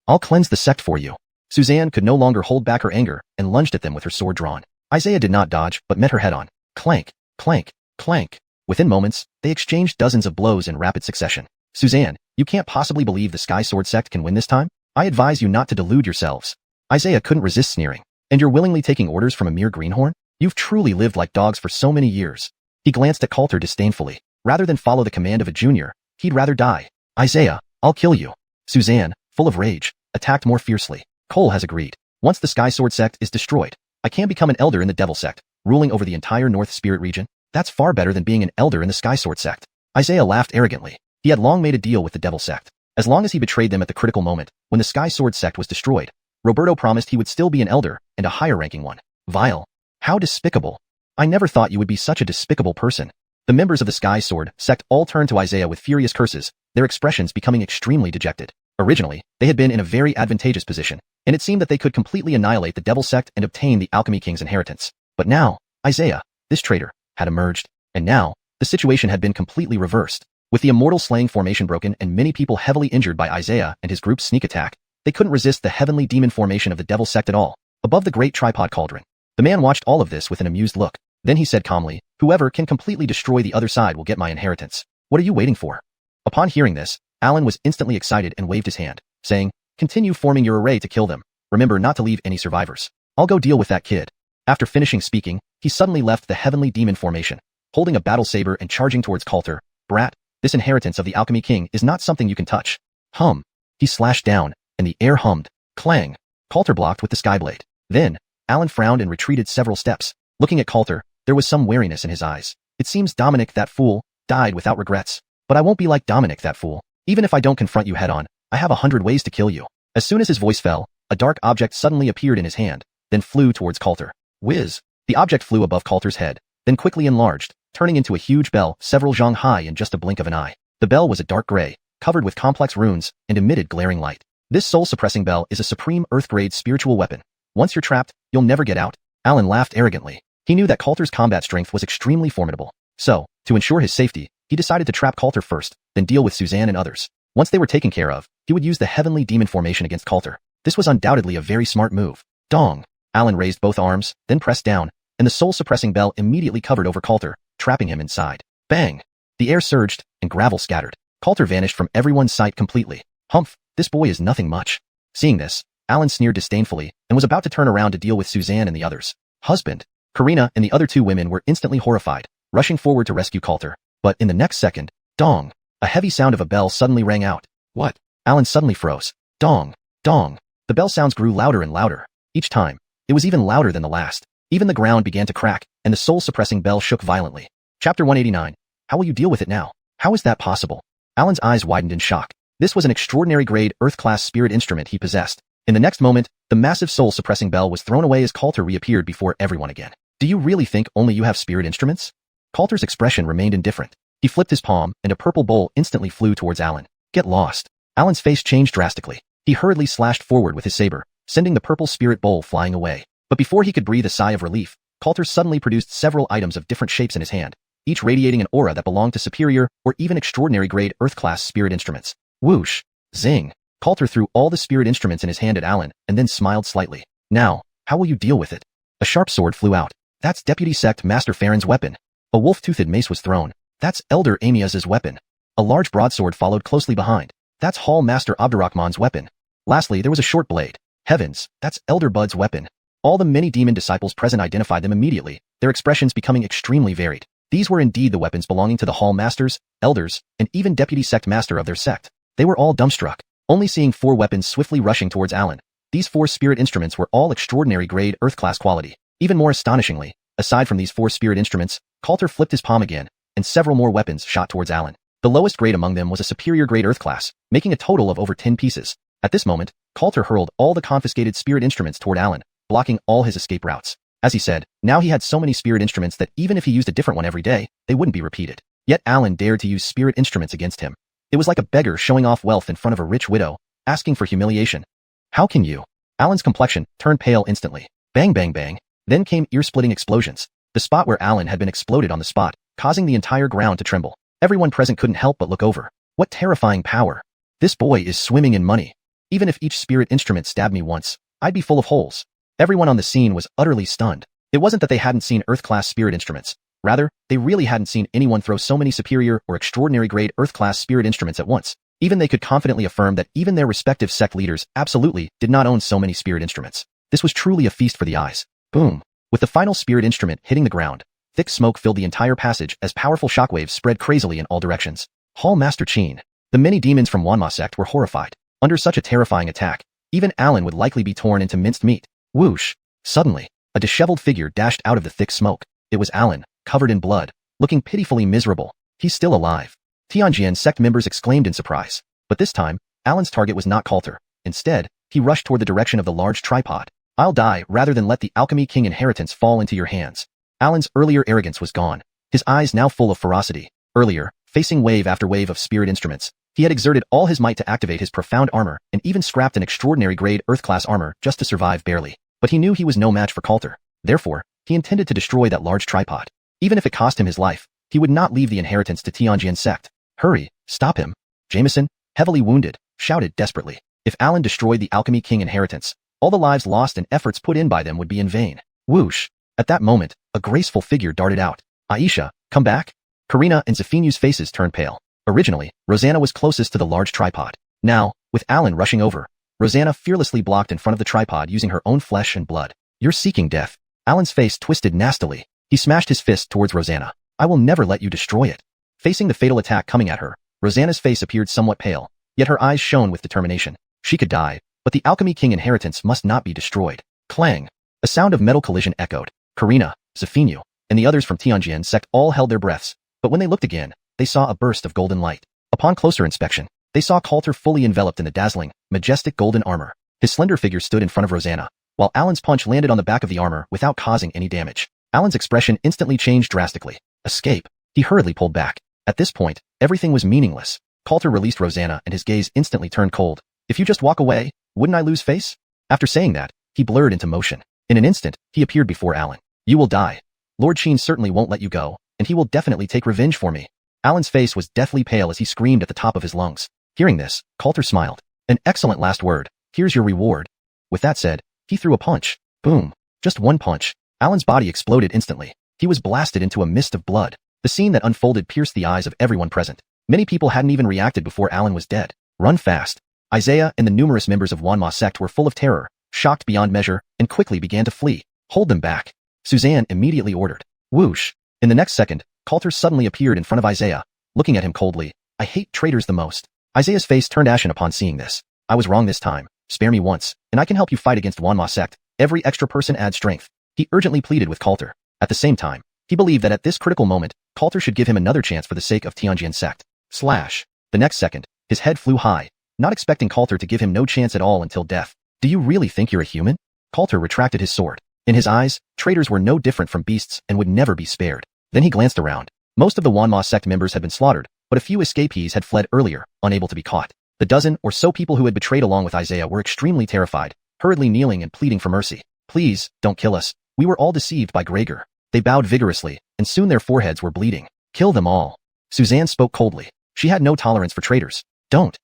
I'll cleanse the sect for you. Suzanne could no longer hold back her anger and lunged at them with her sword drawn. Isaiah did not dodge, but met her head-on. Clank, clank, clank. Within moments, they exchanged dozens of blows in rapid succession. Suzanne, you can't possibly believe the Sky Sword sect can win this time? I advise you not to delude yourselves. Isaiah couldn't resist sneering. And you're willingly taking orders from a mere greenhorn? You've truly lived like dogs for so many years. He glanced at Coulter disdainfully. Rather than follow the command of a junior, he'd rather die. Isaiah, I'll kill you. Suzanne, full of rage, attacked more fiercely. Cole has agreed. Once the Sky Sword sect is destroyed, I can become an elder in the Devil sect, ruling over the entire North Spirit region. That's far better than being an elder in the Sky Sword sect. Isaiah laughed arrogantly. He had long made a deal with the Devil sect. As long as he betrayed them at the critical moment, when the Sky Sword sect was destroyed, Roberto promised he would still be an elder, and a higher-ranking one. Vile. How despicable. I never thought you would be such a despicable person. The members of the Sky Sword sect all turned to Isaiah with furious curses, their expressions becoming extremely dejected. Originally, they had been in a very advantageous position, and it seemed that they could completely annihilate the Devil sect and obtain the Alchemy King's inheritance. But now, Isaiah, this traitor, had emerged, and now, the situation had been completely reversed. With the immortal slaying formation broken and many people heavily injured by Isaiah and his group's sneak attack, they couldn't resist the heavenly demon formation of the Devil sect at all. Above the great tripod cauldron, the man watched all of this with an amused look. Then he said calmly, whoever can completely destroy the other side will get my inheritance. What are you waiting for? Upon hearing this, Alan was instantly excited and waved his hand, saying, continue forming your array to kill them. Remember not to leave any survivors. I'll go deal with that kid. After finishing speaking, he suddenly left the heavenly demon formation, holding a battle saber and charging towards Coulter. Brat, this inheritance of the Alchemy King is not something you can touch. Hum. He slashed down, and the air hummed. Clang. Coulter blocked with the skyblade. Then, Alan frowned and retreated several steps. Looking at Coulter, there was some wariness in his eyes. It seems Dominic, that fool, died without regrets. But I won't be like Dominic, that fool. Even if I don't confront you head-on, I have 100 ways to kill you. As soon as his voice fell, a dark object suddenly appeared in his hand, then flew towards Coulter. Whiz! The object flew above Coulter's head, then quickly enlarged, turning into a huge bell several zhang high in just a blink of an eye. The bell was a dark gray, covered with complex runes, and emitted glaring light. This soul-suppressing bell is a supreme Earth-grade spiritual weapon. Once you're trapped, you'll never get out. Alan laughed arrogantly. He knew that Coulter's combat strength was extremely formidable. So, to ensure his safety, he decided to trap Coulter first, then deal with Suzanne and others. Once they were taken care of, he would use the heavenly demon formation against Coulter. This was undoubtedly a very smart move. Dong! Alan raised both arms, then pressed down, and the soul-suppressing bell immediately covered over Coulter, trapping him inside. Bang! The air surged, and gravel scattered. Coulter vanished from everyone's sight completely. Humph, this boy is nothing much. Seeing this, Alan sneered disdainfully, and was about to turn around to deal with Suzanne and the others. Husband! Karina and the other two women were instantly horrified, rushing forward to rescue Coulter. But in the next second, dong! A heavy sound of a bell suddenly rang out. What? Alan suddenly froze. Dong! Dong! The bell sounds grew louder and louder. Each time, it was even louder than the last. Even the ground began to crack, and the soul-suppressing bell shook violently. Chapter 189. How will you deal with it now? How is that possible? Alan's eyes widened in shock. This was an extraordinary grade Earth-class spirit instrument he possessed. In the next moment, the massive soul-suppressing bell was thrown away as Coulter reappeared before everyone again. Do you really think only you have spirit instruments? Coulter's expression remained indifferent. He flipped his palm, and a purple bowl instantly flew towards Alan. Get lost. Alan's face changed drastically. He hurriedly slashed forward with his saber, sending the purple spirit bowl flying away. But before he could breathe a sigh of relief, Coulter suddenly produced several items of different shapes in his hand, each radiating an aura that belonged to superior or even extraordinary grade Earth-class spirit instruments. Whoosh! Zing! Coulter threw all the spirit instruments in his hand at Alan, and then smiled slightly. Now, how will you deal with it? A sharp sword flew out. That's Deputy Sect Master Farron's weapon. A wolf-toothed mace was thrown. That's Elder Amiaz's weapon. A large broadsword followed closely behind. That's Hall Master Abdurrahman's weapon. Lastly, there was a short blade. Heavens, that's Elder Bud's weapon. All the many demon disciples present identified them immediately, their expressions becoming extremely varied. These were indeed the weapons belonging to the Hall Masters, Elders, and even Deputy Sect Master of their sect. They were all dumbstruck, only seeing 4 weapons swiftly rushing towards Alan. These 4 spirit instruments were all extraordinary grade Earth-class quality. Even more astonishingly, aside from these 4 spirit instruments, Coulter flipped his palm again, and several more weapons shot towards Alan. The lowest grade among them was a superior grade Earth class, making a total of over 10 pieces. At this moment, Coulter hurled all the confiscated spirit instruments toward Alan, blocking all his escape routes. As he said, now he had so many spirit instruments that even if he used a different one every day, they wouldn't be repeated. Yet Alan dared to use spirit instruments against him. It was like a beggar showing off wealth in front of a rich widow, asking for humiliation. How can you? Alan's complexion turned pale instantly. Bang bang bang. Then came ear-splitting explosions. The spot where Alan had been exploded on the spot, causing the entire ground to tremble. Everyone present couldn't help but look over. What terrifying power. This boy is swimming in money. Even if each spirit instrument stabbed me once, I'd be full of holes. Everyone on the scene was utterly stunned. It wasn't that they hadn't seen Earth-class spirit instruments. Rather, they really hadn't seen anyone throw so many superior or extraordinary grade Earth-class spirit instruments at once. Even they could confidently affirm that even their respective sect leaders absolutely did not own so many spirit instruments. This was truly a feast for the eyes. Boom. With the final spirit instrument hitting the ground, thick smoke filled the entire passage as powerful shockwaves spread crazily in all directions. Hall Master Qin. The many demons from Wanma sect were horrified. Under such a terrifying attack, even Alan would likely be torn into minced meat. Whoosh. Suddenly, a disheveled figure dashed out of the thick smoke. It was Alan, covered in blood, looking pitifully miserable. He's still alive. Tianjian sect members exclaimed in surprise. But this time, Alan's target was not Coulter. Instead, he rushed toward the direction of the large tripod. I'll die rather than let the Alchemy King inheritance fall into your hands. Alan's earlier arrogance was gone, his eyes now full of ferocity. Earlier, facing wave after wave of spirit instruments, he had exerted all his might to activate his profound armor and even scrapped an extraordinary grade Earth-class armor just to survive barely. But he knew he was no match for Coulter. Therefore, he intended to destroy that large tripod. Even if it cost him his life, he would not leave the inheritance to Tianjian sect. Hurry, stop him. Jameson, heavily wounded, shouted desperately. If Alan destroyed the Alchemy King inheritance, all the lives lost and efforts put in by them would be in vain. Whoosh. At that moment, a graceful figure darted out. Aisha, come back. Karina and Zefinu's faces turned pale. Originally, Rosanna was closest to the large tripod. Now, with Alan rushing over, Rosanna fearlessly blocked in front of the tripod using her own flesh and blood. You're seeking death. Alan's face twisted nastily. He smashed his fist towards Rosanna. I will never let you destroy it. Facing the fatal attack coming at her, Rosanna's face appeared somewhat pale, yet her eyes shone with determination. She could die, but the Alchemy King inheritance must not be destroyed. Clang! A sound of metal collision echoed. Karina, Zefinu, and the others from Tianjian sect all held their breaths, but when they looked again, they saw a burst of golden light. Upon closer inspection, they saw Coulter fully enveloped in the dazzling, majestic golden armor. His slender figure stood in front of Rosanna, while Alan's punch landed on the back of the armor without causing any damage. Alan's expression instantly changed drastically. Escape. He hurriedly pulled back. At this point, everything was meaningless. Coulter released Rosanna and his gaze instantly turned cold. If you just walk away, wouldn't I lose face? After saying that, he blurred into motion. In an instant, he appeared before Alan. You will die. Lord Qin certainly won't let you go, and he will definitely take revenge for me. Alan's face was deathly pale as he screamed at the top of his lungs. Hearing this, Coulter smiled. An excellent last word. Here's your reward. With that said, he threw a punch. Boom. Just one punch. Alan's body exploded instantly. He was blasted into a mist of blood. The scene that unfolded pierced the eyes of everyone present. Many people hadn't even reacted before Alan was dead. Run fast. Isaiah and the numerous members of Wanma sect were full of terror, shocked beyond measure, and quickly began to flee. Hold them back. Suzanne immediately ordered. Whoosh. In the next second, Coulter suddenly appeared in front of Isaiah, looking at him coldly. I hate traitors the most. Isaiah's face turned ashen upon seeing this. I was wrong this time. Spare me once, and I can help you fight against Wanma sect. Every extra person adds strength. He urgently pleaded with Coulter. At the same time, he believed that at this critical moment, Coulter should give him another chance for the sake of Tianjian sect. Slash. The next second, his head flew high, not expecting Coulter to give him no chance at all until death. Do you really think you're a human? Coulter retracted his sword. In his eyes, traitors were no different from beasts and would never be spared. Then he glanced around. Most of the Wanma sect members had been slaughtered, but a few escapees had fled earlier, unable to be caught. The dozen or so people who had betrayed along with Isaiah were extremely terrified, hurriedly kneeling and pleading for mercy. Please, don't kill us. We were all deceived by Gregor. They bowed vigorously, and soon their foreheads were bleeding. Kill them all. Suzanne spoke coldly. She had no tolerance for traitors. Don't.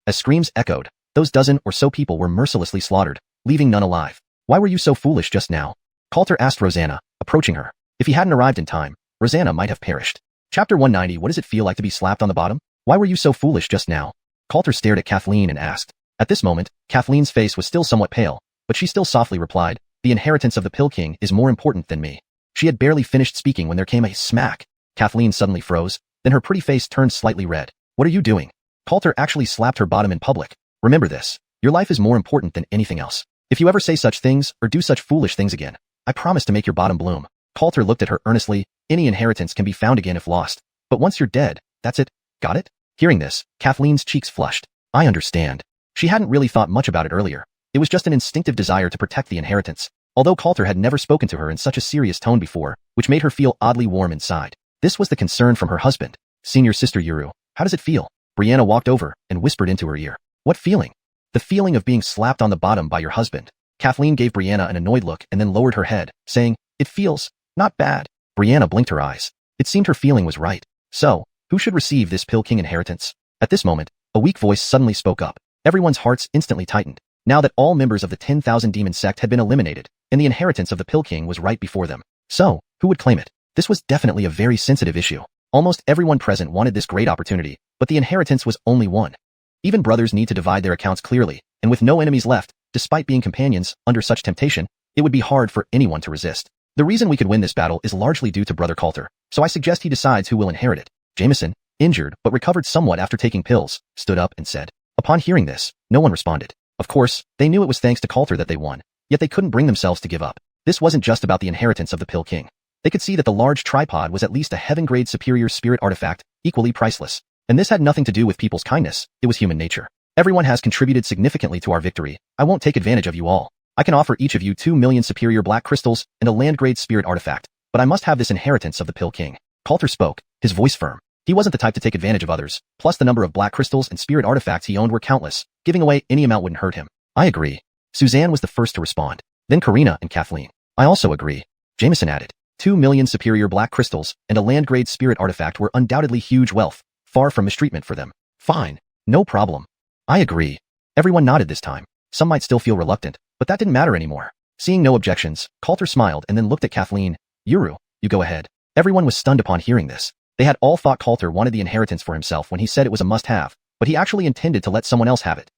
As screams echoed, those dozen or so people were mercilessly slaughtered, leaving none alive. Why were you so foolish just now? Coulter asked Rosanna, approaching her. If he hadn't arrived in time, Rosanna might have perished. Chapter 190. What does it feel like to be slapped on the bottom? Why were you so foolish just now? Coulter stared at Kathleen and asked. At this moment, Kathleen's face was still somewhat pale, but she still softly replied, the inheritance of the Pill King is more important than me. She had barely finished speaking when there came a smack. Kathleen suddenly froze, then her pretty face turned slightly red. What are you doing? Coulter actually slapped her bottom in public. Remember this. Your life is more important than anything else. If you ever say such things or do such foolish things again, I promise to make your bottom bloom. Coulter looked at her earnestly. Any inheritance can be found again if lost. But once you're dead, that's it. Got it? Hearing this, Kathleen's cheeks flushed. I understand. She hadn't really thought much about it earlier. It was just an instinctive desire to protect the inheritance. Although Coulter had never spoken to her in such a serious tone before, which made her feel oddly warm inside. This was the concern from her husband. Senior sister Yuru, how does it feel? Brianna walked over and whispered into her ear. What feeling? The feeling of being slapped on the bottom by your husband. Kathleen gave Brianna an annoyed look and then lowered her head, saying, it feels not bad. Brianna blinked her eyes. It seemed her feeling was right. So, who should receive this Pill King inheritance? At this moment, a weak voice suddenly spoke up. Everyone's hearts instantly tightened. Now that all members of the 10,000 demon sect had been eliminated, and the inheritance of the Pill King was right before them. So, who would claim it? This was definitely a very sensitive issue. Almost everyone present wanted this great opportunity, but but the inheritance was only one. Even brothers need to divide their accounts clearly, and with no enemies left, despite being companions, under such temptation, it would be hard for anyone to resist. The reason we could win this battle is largely due to Brother Coulter, so I suggest he decides who will inherit it. Jameson, injured but recovered somewhat after taking pills, stood up and said. Upon hearing this, no one responded. Of course, they knew it was thanks to Coulter that they won, yet they couldn't bring themselves to give up. This wasn't just about the inheritance of the Pill King. They could see that the large tripod was at least a heaven-grade superior spirit artifact, equally priceless. And this had nothing to do with people's kindness, it was human nature. Everyone has contributed significantly to our victory. I won't take advantage of you all. I can offer each of you 2 million superior black crystals and a land-grade spirit artifact, but I must have this inheritance of the Pill King. Coulter spoke, his voice firm. He wasn't the type to take advantage of others, plus the number of black crystals and spirit artifacts he owned were countless. Giving away any amount wouldn't hurt him. I agree. Suzanne was the first to respond. Then Karina and Kathleen. I also agree. Jameson added. 2 million superior black crystals and a land-grade spirit artifact were undoubtedly huge wealth, far from mistreatment for them. Fine. No problem. I agree. Everyone nodded this time. Some might still feel reluctant, but that didn't matter anymore. Seeing no objections, Coulter smiled and then looked at Kathleen. Yuru, you go ahead. Everyone was stunned upon hearing this. They had all thought Coulter wanted the inheritance for himself when he said it was a must-have, but he actually intended to let someone else have it.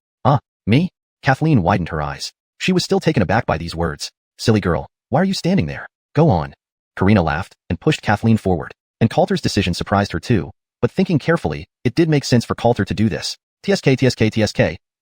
Me? Kathleen widened her eyes. She was still taken aback by these words. Silly girl, why are you standing there? Go on. Karina laughed and pushed Kathleen forward, and Coulter's decision surprised her too, but thinking carefully, it did make sense for Coulter to do this. TSK,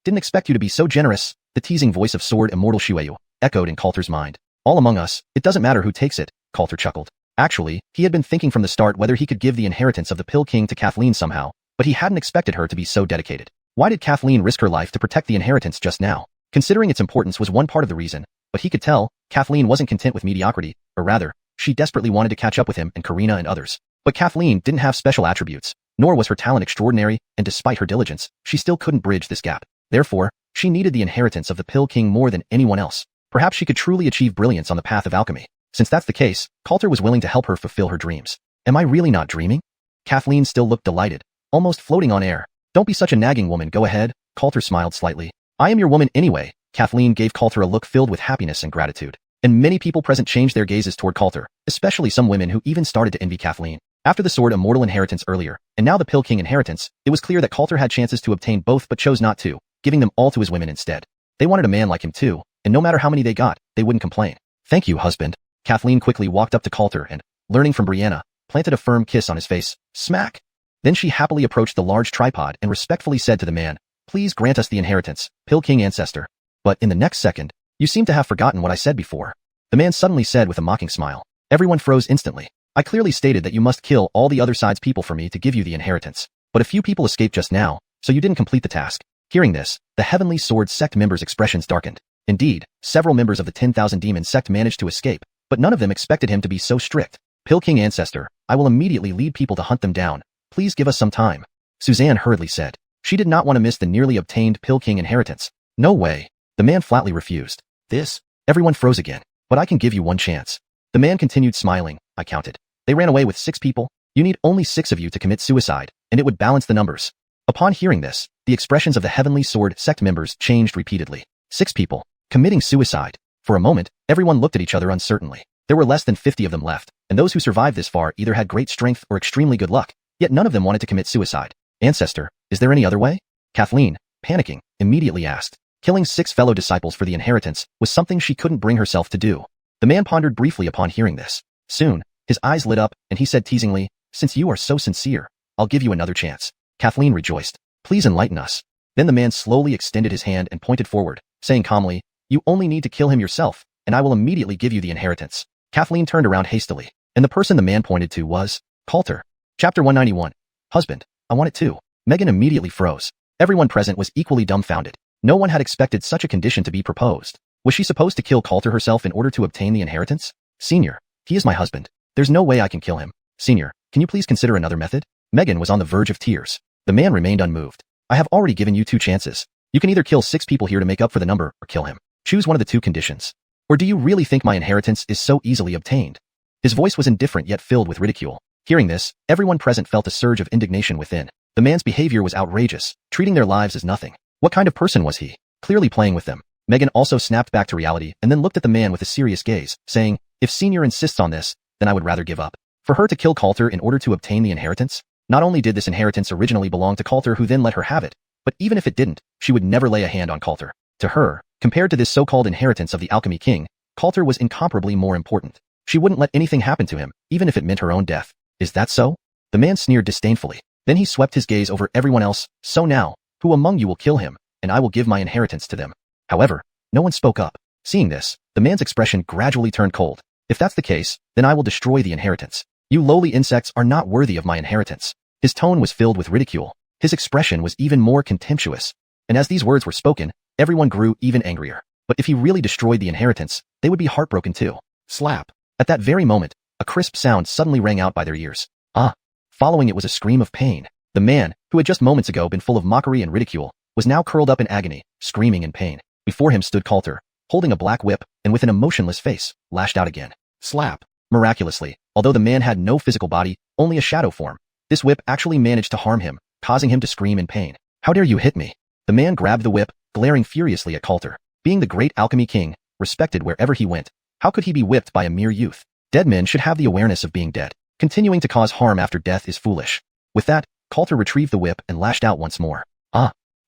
didn't expect you to be so generous. The teasing voice of Sword Immortal Shueyu echoed in Coulter's mind. All among us, it doesn't matter who takes it, Coulter chuckled. Actually, he had been thinking from the start whether he could give the inheritance of the Pill King to Kathleen somehow, but he hadn't expected her to be so dedicated. Why did Kathleen risk her life to protect the inheritance just now? Considering its importance was one part of the reason, but he could tell, Kathleen wasn't content with mediocrity, or rather, she desperately wanted to catch up with him and Karina and others. But Kathleen didn't have special attributes, nor was her talent extraordinary, and despite her diligence, she still couldn't bridge this gap. Therefore, she needed the inheritance of the Pill King more than anyone else. Perhaps she could truly achieve brilliance on the path of alchemy. Since that's the case, Coulter was willing to help her fulfill her dreams. Am I really not dreaming? Kathleen still looked delighted, almost floating on air. Don't be such a nagging woman, go ahead. Coulter smiled slightly. I am your woman anyway. Kathleen gave Coulter a look filled with happiness and gratitude. And many people present changed their gazes toward Coulter, especially some women who even started to envy Kathleen. After the Sword Immortal inheritance earlier, and now the Pill King inheritance, it was clear that Coulter had chances to obtain both but chose not to, giving them all to his women instead. They wanted a man like him too, and no matter how many they got, they wouldn't complain. Thank you, husband. Kathleen quickly walked up to Coulter and, learning from Brianna, planted a firm kiss on his face. Smack! Then she happily approached the large tripod and respectfully said to the man, please grant us the inheritance, Pill King Ancestor. But in the next second, you seem to have forgotten what I said before. The man suddenly said with a mocking smile. Everyone froze instantly. I clearly stated that you must kill all the other side's people for me to give you the inheritance. But a few people escaped just now, so you didn't complete the task. Hearing this, the Heavenly Sword sect members' expressions darkened. Indeed, several members of the 10,000 Demon sect managed to escape, but none of them expected him to be so strict. Pill King Ancestor, I will immediately lead people to hunt them down. Please give us some time. Suzanne hurriedly said. She did not want to miss the nearly obtained Pill King inheritance. No way. The man flatly refused. This? Everyone froze again. But I can give you one chance. The man continued smiling. I counted. They ran away with 6 people. You need only 6 of you to commit suicide, and it would balance the numbers. Upon hearing this, the expressions of the Heavenly Sword sect members changed repeatedly. 6 people. Committing suicide. For a moment, everyone looked at each other uncertainly. There were less than 50 of them left, and those who survived this far either had great strength or extremely good luck, yet none of them wanted to commit suicide. Ancestor, is there any other way? Kathleen, panicking, immediately asked. Killing 6 fellow disciples for the inheritance was something she couldn't bring herself to do. The man pondered briefly upon hearing this. Soon, his eyes lit up, and he said teasingly, since you are so sincere, I'll give you another chance. Kathleen rejoiced. Please enlighten us. Then the man slowly extended his hand and pointed forward, saying calmly, you only need to kill him yourself, and I will immediately give you the inheritance. Kathleen turned around hastily, and the person the man pointed to was Coulter. Chapter 191. Husband, I want it too. Megan immediately froze. Everyone present was equally dumbfounded. No one had expected such a condition to be proposed. Was she supposed to kill Coulter herself in order to obtain the inheritance? Senior, he is my husband. There's no way I can kill him. Senior, can you please consider another method? Megan was on the verge of tears. The man remained unmoved. I have already given you 2 chances. You can either kill 6 people here to make up for the number, or kill him. Choose one of the 2 conditions. Or do you really think my inheritance is so easily obtained? His voice was indifferent yet filled with ridicule. Hearing this, everyone present felt a surge of indignation within. The man's behavior was outrageous, treating their lives as nothing. What kind of person was he? Clearly playing with them. Megan also snapped back to reality and then looked at the man with a serious gaze, saying, if Senior insists on this, then I would rather give up. For her to kill Coulter in order to obtain the inheritance? Not only did this inheritance originally belong to Coulter, who then let her have it, but even if it didn't, she would never lay a hand on Coulter. To her, compared to this so-called inheritance of the Alchemy King, Coulter was incomparably more important. She wouldn't let anything happen to him, even if it meant her own death. Is that so? The man sneered disdainfully. Then he swept his gaze over everyone else. So now, who among you will kill him, and I will give my inheritance to them? However, no one spoke up. Seeing this, the man's expression gradually turned cold. If that's the case, then I will destroy the inheritance. You lowly insects are not worthy of my inheritance. His tone was filled with ridicule. His expression was even more contemptuous. And as these words were spoken, everyone grew even angrier. But if he really destroyed the inheritance, they would be heartbroken too. Slap. At that very moment, a crisp sound suddenly rang out by their ears. Following it was a scream of pain. The man, who had just moments ago been full of mockery and ridicule, was now curled up in agony, screaming in pain. Before him stood Coulter, holding a black whip, and with an emotionless face, lashed out again. Slap. Miraculously, although the man had no physical body, only a shadow form, this whip actually managed to harm him, causing him to scream in pain. How dare you hit me? The man grabbed the whip, glaring furiously at Coulter. Being the great alchemy king, respected wherever he went, how could he be whipped by a mere youth? Dead men should have the awareness of being dead. Continuing to cause harm after death is foolish. With that, Coulter retrieved the whip and lashed out once more.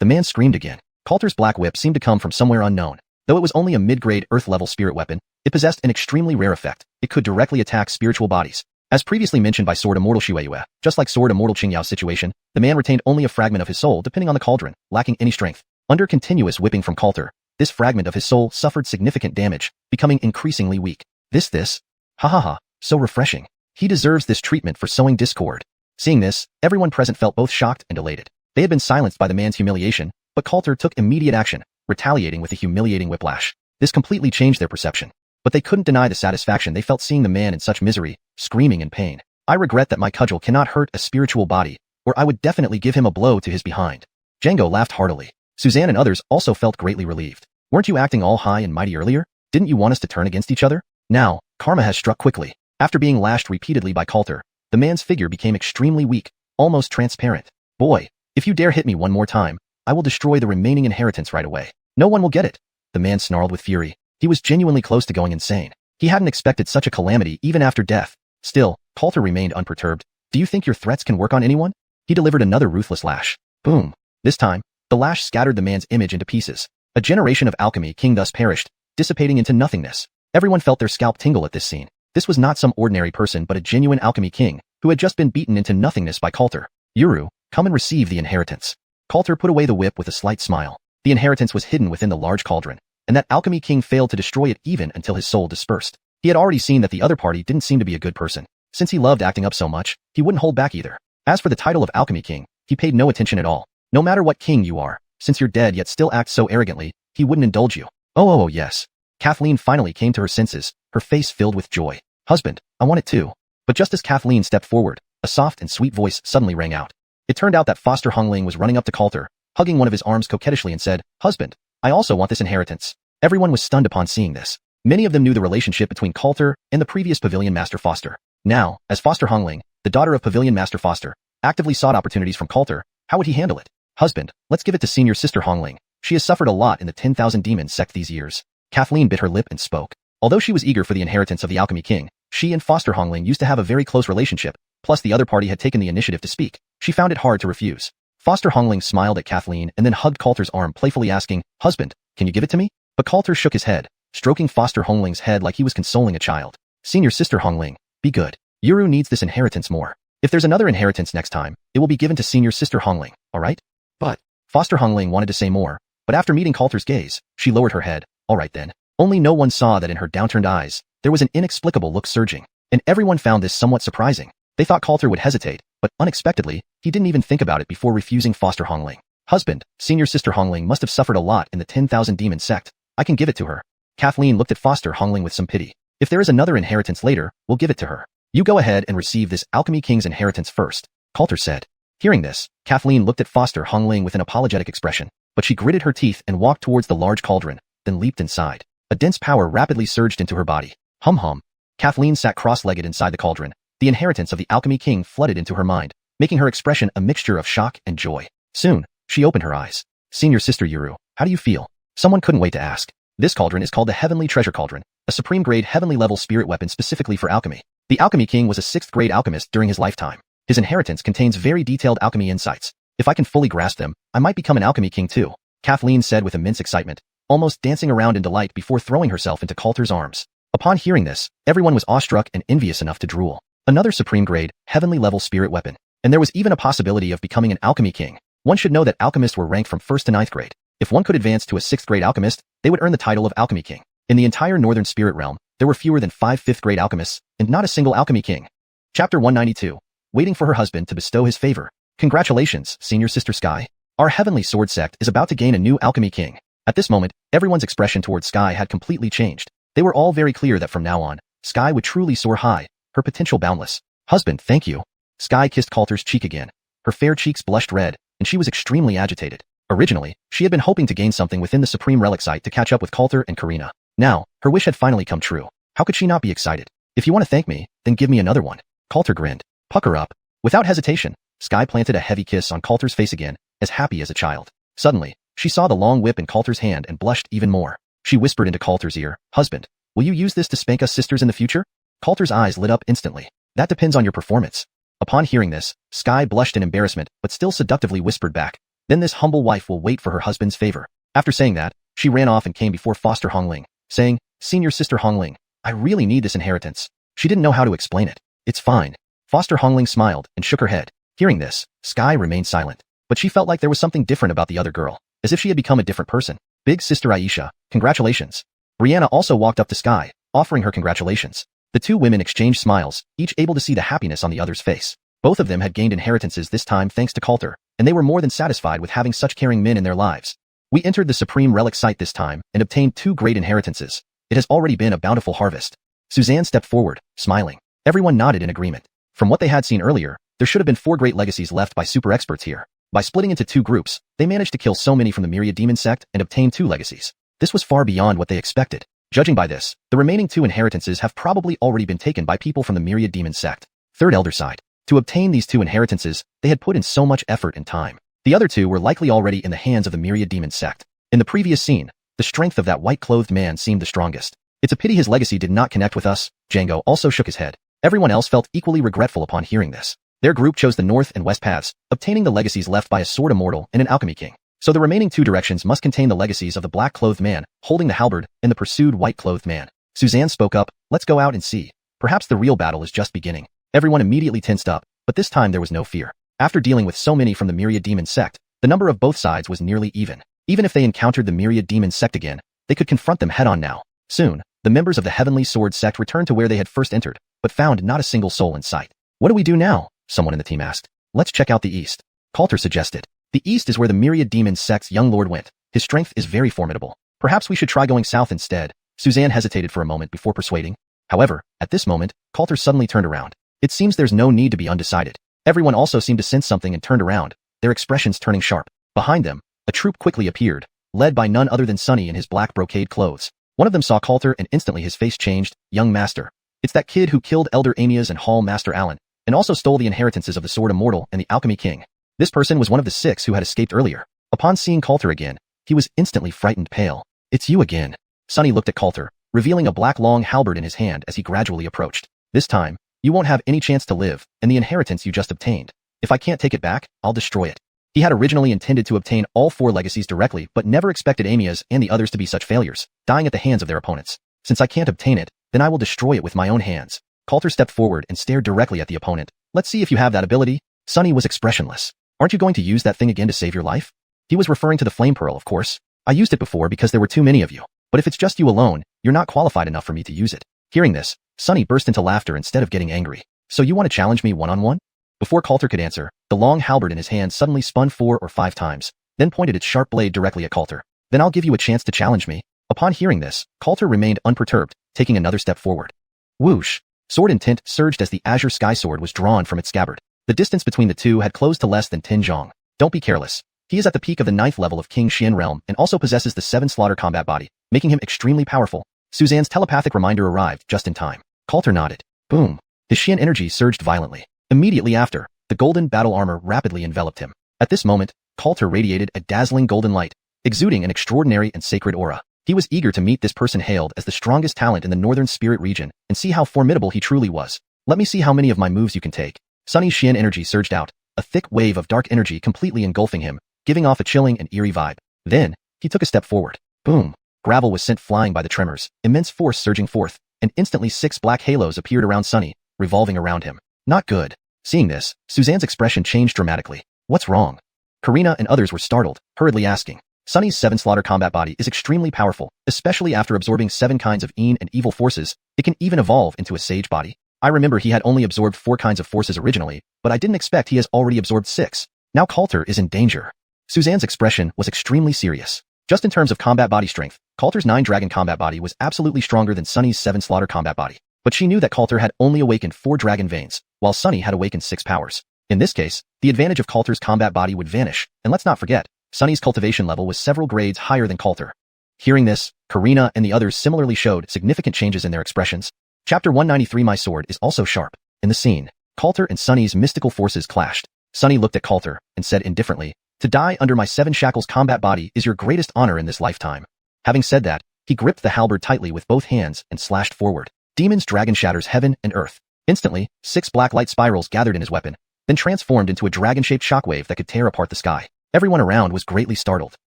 The man screamed again. Coulter's black whip seemed to come from somewhere unknown. Though it was only a mid-grade earth-level spirit weapon, it possessed an extremely rare effect. It could directly attack spiritual bodies. As previously mentioned by Sword Immortal Xiuxian, just like Sword Immortal Qingyao's situation, the man retained only a fragment of his soul depending on the cauldron, lacking any strength. Under continuous whipping from Coulter, this fragment of his soul suffered significant damage, becoming increasingly weak. So refreshing. He deserves this treatment for sowing discord. Seeing this, everyone present felt both shocked and elated. They had been silenced by the man's humiliation, but Coulter took immediate action, retaliating with a humiliating whiplash. This completely changed their perception. But they couldn't deny the satisfaction they felt seeing the man in such misery, screaming in pain. I regret that my cudgel cannot hurt a spiritual body, or I would definitely give him a blow to his behind. Django laughed heartily. Suzanne and others also felt greatly relieved. Weren't you acting all high and mighty earlier? Didn't you want us to turn against each other? Now, karma has struck quickly. After being lashed repeatedly by Coulter, the man's figure became extremely weak, almost transparent. Boy, if you dare hit me one more time, I will destroy the remaining inheritance right away. No one will get it. The man snarled with fury. He was genuinely close to going insane. He hadn't expected such a calamity even after death. Still, Coulter remained unperturbed. Do you think your threats can work on anyone? He delivered another ruthless lash. Boom. This time, the lash scattered the man's image into pieces. A generation of alchemy king thus perished, dissipating into nothingness. Everyone felt their scalp tingle at this scene. This was not some ordinary person but a genuine alchemy king, who had just been beaten into nothingness by Coulter. Yuru, come and receive the inheritance. Coulter put away the whip with a slight smile. The inheritance was hidden within the large cauldron, and that alchemy king failed to destroy it even until his soul dispersed. He had already seen that the other party didn't seem to be a good person. Since he loved acting up so much, he wouldn't hold back either. As for the title of alchemy king, he paid no attention at all. No matter what king you are, since you're dead yet still act so arrogantly, he wouldn't indulge you. Oh yes. Kathleen finally came to her senses, her face filled with joy. Husband, I want it too. But just as Kathleen stepped forward, a soft and sweet voice suddenly rang out. It turned out that Foster Hongling was running up to Coulter, hugging one of his arms coquettishly and said, Husband, I also want this inheritance. Everyone was stunned upon seeing this. Many of them knew the relationship between Coulter and the previous Pavilion Master Foster. Now, as Foster Hongling, the daughter of Pavilion Master Foster, actively sought opportunities from Coulter, how would he handle it? Husband, let's give it to senior sister Hongling. She has suffered a lot in the 10,000 Demon sect these years. Kathleen bit her lip and spoke. Although she was eager for the inheritance of the Alchemy King, she and Foster Hongling used to have a very close relationship, plus the other party had taken the initiative to speak. She found it hard to refuse. Foster Hongling smiled at Kathleen and then hugged Coulter's arm playfully asking, Husband, can you give it to me? But Coulter shook his head, stroking Foster Hongling's head like he was consoling a child. Senior sister Hongling, be good. Yuru needs this inheritance more. If there's another inheritance next time, it will be given to senior sister Hongling, alright? But, Foster Hongling wanted to say more, but after meeting Coulter's gaze, she lowered her head. Alright then. Only no one saw that in her downturned eyes, there was an inexplicable look surging, and everyone found this somewhat surprising. They thought Coulter would hesitate, but unexpectedly, he didn't even think about it before refusing Foster Hongling. Husband, senior sister Hongling must have suffered a lot in the 10,000 Demon sect. I can give it to her. Kathleen looked at Foster Hongling with some pity. If there is another inheritance later, we'll give it to her. You go ahead and receive this Alchemy King's inheritance first, Coulter said. Hearing this, Kathleen looked at Foster Hongling with an apologetic expression, but she gritted her teeth and walked towards the large cauldron, then leaped inside. A dense power rapidly surged into her body. Hum. Kathleen sat cross-legged inside the cauldron. The inheritance of the Alchemy King flooded into her mind, making her expression a mixture of shock and joy. Soon, she opened her eyes. Senior sister Yuru, how do you feel? Someone couldn't wait to ask. This cauldron is called the Heavenly Treasure Cauldron, a supreme grade heavenly level spirit weapon specifically for alchemy. The Alchemy King was a 6th grade alchemist during his lifetime. His inheritance contains very detailed alchemy insights. If I can fully grasp them, I might become an alchemy king too, Kathleen said with immense excitement, almost dancing around in delight before throwing herself into Coulter's arms. Upon hearing this, everyone was awestruck and envious enough to drool. Another supreme grade, heavenly level spirit weapon. And there was even a possibility of becoming an alchemy king. One should know that alchemists were ranked from 1st to 9th grade. If one could advance to a 6th grade alchemist, they would earn the title of alchemy king. In the entire northern spirit realm, there were fewer than 5 5th grade alchemists, and not a single alchemy king. Chapter 192. Waiting for her husband to bestow his favor. Congratulations, senior sister Sky. Our heavenly sword sect is about to gain a new alchemy king. At this moment, everyone's expression toward Sky had completely changed. They were all very clear that from now on, Sky would truly soar high, her potential boundless. Husband, thank you. Sky kissed Coulter's cheek again. Her fair cheeks blushed red, and she was extremely agitated. Originally, she had been hoping to gain something within the Supreme Relic site to catch up with Coulter and Karina. Now, her wish had finally come true. How could she not be excited? If you want to thank me, then give me another one. Coulter grinned. Pucker up. Without hesitation, Sky planted a heavy kiss on Coulter's face again, as happy as a child. Suddenly, she saw the long whip in Coulter's hand and blushed even more. She whispered into Coulter's ear, Husband, will you use this to spank us sisters in the future? Coulter's eyes lit up instantly. That depends on your performance. Upon hearing this, Sky blushed in embarrassment but still seductively whispered back, Then this humble wife will wait for her husband's favor. After saying that, she ran off and came before Foster Hongling, saying, Senior sister Hongling, I really need this inheritance. She didn't know how to explain it. It's fine. Foster Hongling smiled and shook her head. Hearing this, Sky remained silent, but she felt like there was something different about the other girl, as if she had become a different person. Big sister Aisha, congratulations. Brianna also walked up to Sky, offering her congratulations. The two women exchanged smiles, each able to see the happiness on the other's face. Both of them had gained inheritances this time thanks to Coulter, and they were more than satisfied with having such caring men in their lives. We entered the Supreme Relic site this time and obtained 2 great inheritances. It has already been a bountiful harvest. Suzanne stepped forward, smiling. Everyone nodded in agreement. From what they had seen earlier, there should have been 4 great legacies left by super experts here. By splitting into 2 groups, they managed to kill so many from the Myriad Demon sect and obtain 2 legacies. This was far beyond what they expected. Judging by this, the remaining 2 inheritances have probably already been taken by people from the Myriad Demon sect. Third Elder side. To obtain these 2 inheritances, they had put in so much effort and time. The other 2 were likely already in the hands of the Myriad Demon sect. In the previous scene, the strength of that white-clothed man seemed the strongest. It's a pity his legacy did not connect with us. Django also shook his head. Everyone else felt equally regretful upon hearing this. Their group chose the north and west paths, obtaining the legacies left by a sword immortal and an alchemy king. So the remaining 2 directions must contain the legacies of the black-clothed man, holding the halberd, and the pursued white-clothed man. Suzanne spoke up, let's go out and see. Perhaps the real battle is just beginning. Everyone immediately tensed up, but this time there was no fear. After dealing with so many from the Myriad Demon sect, the number of both sides was nearly even. Even if they encountered the Myriad Demon sect again, they could confront them head-on now. Soon, the members of the Heavenly Sword sect returned to where they had first entered, but found not a single soul in sight. What do we do now? Someone in the team asked. Let's check out the east. Coulter suggested. The east is where the Myriad Demon sect's young lord went. His strength is very formidable. Perhaps we should try going south instead. Suzanne hesitated for a moment before persuading. However, at this moment, Coulter suddenly turned around. It seems there's no need to be undecided. Everyone also seemed to sense something and turned around, their expressions turning sharp. Behind them, a troop quickly appeared, led by none other than Sunny in his black brocade clothes. One of them saw Coulter and instantly his face changed. Young master. It's that kid who killed Elder Amias and Hall Master Allen, and also stole the inheritances of the Sword Immortal and the Alchemy King. This person was one of the 6 who had escaped earlier. Upon seeing Coulter again, he was instantly frightened pale. It's you again. Sunny looked at Coulter, revealing a black long halberd in his hand as he gradually approached. This time, you won't have any chance to live, and the inheritance you just obtained. If I can't take it back, I'll destroy it. He had originally intended to obtain all 4 legacies directly but never expected Amias and the others to be such failures, dying at the hands of their opponents. Since I can't obtain it, then I will destroy it with my own hands. Coulter stepped forward and stared directly at the opponent. Let's see if you have that ability. Sunny was expressionless. Aren't you going to use that thing again to save your life? He was referring to the flame pearl, of course. I used it before because there were too many of you. But if it's just you alone, you're not qualified enough for me to use it. Hearing this, Sunny burst into laughter instead of getting angry. So you want to challenge me one-on-one? Before Coulter could answer, the long halberd in his hand suddenly spun 4 or 5 times, then pointed its sharp blade directly at Coulter. Then I'll give you a chance to challenge me. Upon hearing this, Coulter remained unperturbed, taking another step forward. Whoosh! Sword intent surged as the azure sky sword was drawn from its scabbard. The distance between the two had closed to less than 10 zhong. Don't be careless. He is at the peak of the 9th level of King Xian realm and also possesses the 7 slaughter combat body, making him extremely powerful. Suzanne's telepathic reminder arrived just in time. Coulter nodded. Boom! His Xian energy surged violently. Immediately after, the golden battle armor rapidly enveloped him. At this moment, Coulter radiated a dazzling golden light, exuding an extraordinary and sacred aura. He was eager to meet this person hailed as the strongest talent in the northern spirit region and see how formidable he truly was. Let me see how many of my moves you can take. Sunny's xian energy surged out, a thick wave of dark energy completely engulfing him, giving off a chilling and eerie vibe. Then, he took a step forward. Boom! Gravel was sent flying by the tremors, immense force surging forth, and instantly 6 black halos appeared around Sunny, revolving around him. Not good. Seeing this, Suzanne's expression changed dramatically. What's wrong? Karina and others were startled, hurriedly asking. Sunny's 7 slaughter combat body is extremely powerful, especially after absorbing 7 kinds of Een and evil forces. It can even evolve into a sage body. I remember he had only absorbed 4 kinds of forces originally, but I didn't expect he has already absorbed 6. Now Coulter is in danger. Suzanne's expression was extremely serious. Just in terms of combat body strength, Coulter's 9 dragon combat body was absolutely stronger than Sunny's 7 slaughter combat body. But she knew that Coulter had only awakened 4 dragon veins, while Sunny had awakened 6 powers. In this case, the advantage of Coulter's combat body would vanish, and let's not forget, Sunny's cultivation level was several grades higher than Coulter. Hearing this, Karina and the others similarly showed significant changes in their expressions. Chapter 193 My sword is also sharp. In the scene, Coulter and Sunny's mystical forces clashed. Sunny looked at Coulter and said indifferently, "To die under my 7 shackles combat body is your greatest honor in this lifetime." Having said that, he gripped the halberd tightly with both hands and slashed forward. Demon's dragon shatters heaven and earth. Instantly, 6 black light spirals gathered in his weapon, then transformed into a dragon-shaped shockwave that could tear apart the sky. Everyone around was greatly startled.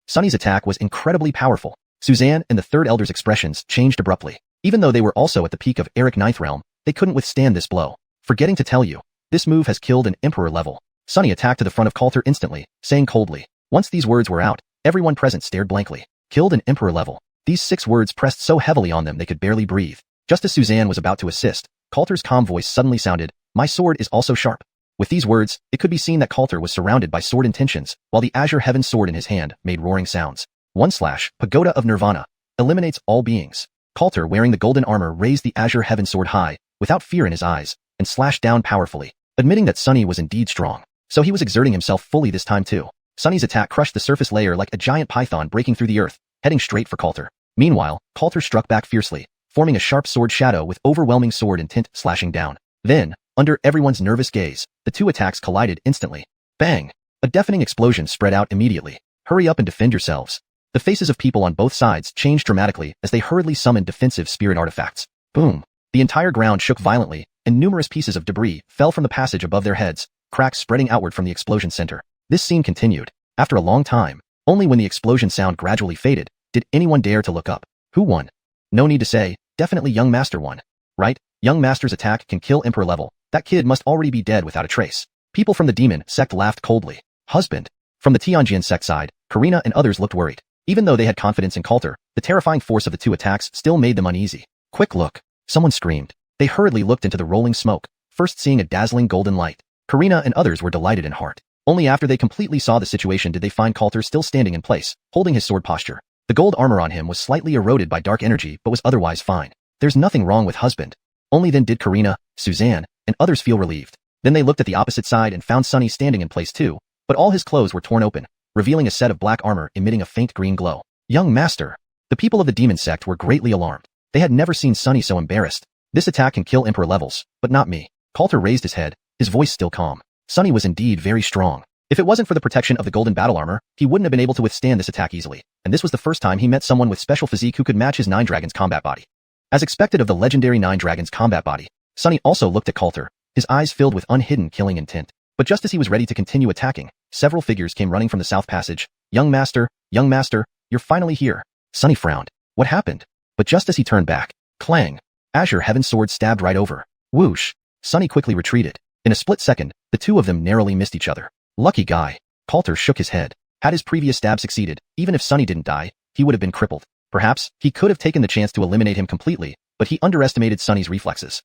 Sunny's attack was incredibly powerful. Suzanne and the Third Elder's expressions changed abruptly. Even though they were also at the peak of Eric Ninth Realm, they couldn't withstand this blow. Forgetting to tell you, this move has killed an Emperor level. Sunny attacked to the front of Coulter instantly, saying coldly. Once these words were out, everyone present stared blankly. Killed an Emperor level. These 6 words pressed so heavily on them they could barely breathe. Just as Suzanne was about to assist, Coulter's calm voice suddenly sounded, "My sword is also sharp." With these words, it could be seen that Coulter was surrounded by sword intentions, while the Azure Heaven sword in his hand made roaring sounds. 1/ Pagoda of Nirvana. Eliminates all beings. Coulter, wearing the golden armor, raised the Azure Heaven sword high, without fear in his eyes, and slashed down powerfully, admitting that Sunny was indeed strong. So he was exerting himself fully this time too. Sunny's attack crushed the surface layer like a giant python breaking through the earth, heading straight for Coulter. Meanwhile, Coulter struck back fiercely, forming a sharp sword shadow with overwhelming sword intent slashing down. Then, under everyone's nervous gaze, the 2 attacks collided instantly. Bang! A deafening explosion spread out immediately. Hurry up and defend yourselves. The faces of people on both sides changed dramatically as they hurriedly summoned defensive spirit artifacts. Boom! The entire ground shook violently, and numerous pieces of debris fell from the passage above their heads, cracks spreading outward from the explosion center. This scene continued. After a long time, only when the explosion sound gradually faded, did anyone dare to look up. Who won? No need to say, definitely Young Master won. Right? Young Master's attack can kill Emperor level. That kid must already be dead without a trace. People from the demon sect laughed coldly. Husband. From the Tianjian sect side, Karina and others looked worried. Even though they had confidence in Coulter, the terrifying force of the 2 attacks still made them uneasy. Quick look. Someone screamed. They hurriedly looked into the rolling smoke, first seeing a dazzling golden light. Karina and others were delighted in heart. Only after they completely saw the situation did they find Coulter still standing in place, holding his sword posture. The gold armor on him was slightly eroded by dark energy but was otherwise fine. There's nothing wrong with husband. Only then did Karina, Suzanne, and others feel relieved. Then they looked at the opposite side and found Sunny standing in place too, but all his clothes were torn open, revealing a set of black armor emitting a faint green glow. Young Master. The people of the demon sect were greatly alarmed. They had never seen Sunny so embarrassed. This attack can kill Emperor levels, but not me. Coulter raised his head, his voice still calm. Sunny was indeed very strong. If it wasn't for the protection of the golden battle armor, he wouldn't have been able to withstand this attack easily, and this was the first time he met someone with special physique who could match his 9 dragons combat body. As expected of the legendary 9 dragons combat body, Sunny also looked at Coulter, his eyes filled with unhidden killing intent. But just as he was ready to continue attacking, several figures came running from the south passage. Young Master, you're finally here. Sunny frowned. What happened? But just as he turned back, clang! Azure Heaven sword stabbed right over. Whoosh! Sunny quickly retreated. In a split second, the 2 of them narrowly missed each other. Lucky guy. Coulter shook his head. Had his previous stab succeeded, even if Sunny didn't die, he would have been crippled. Perhaps, he could have taken the chance to eliminate him completely, but he underestimated Sunny's reflexes.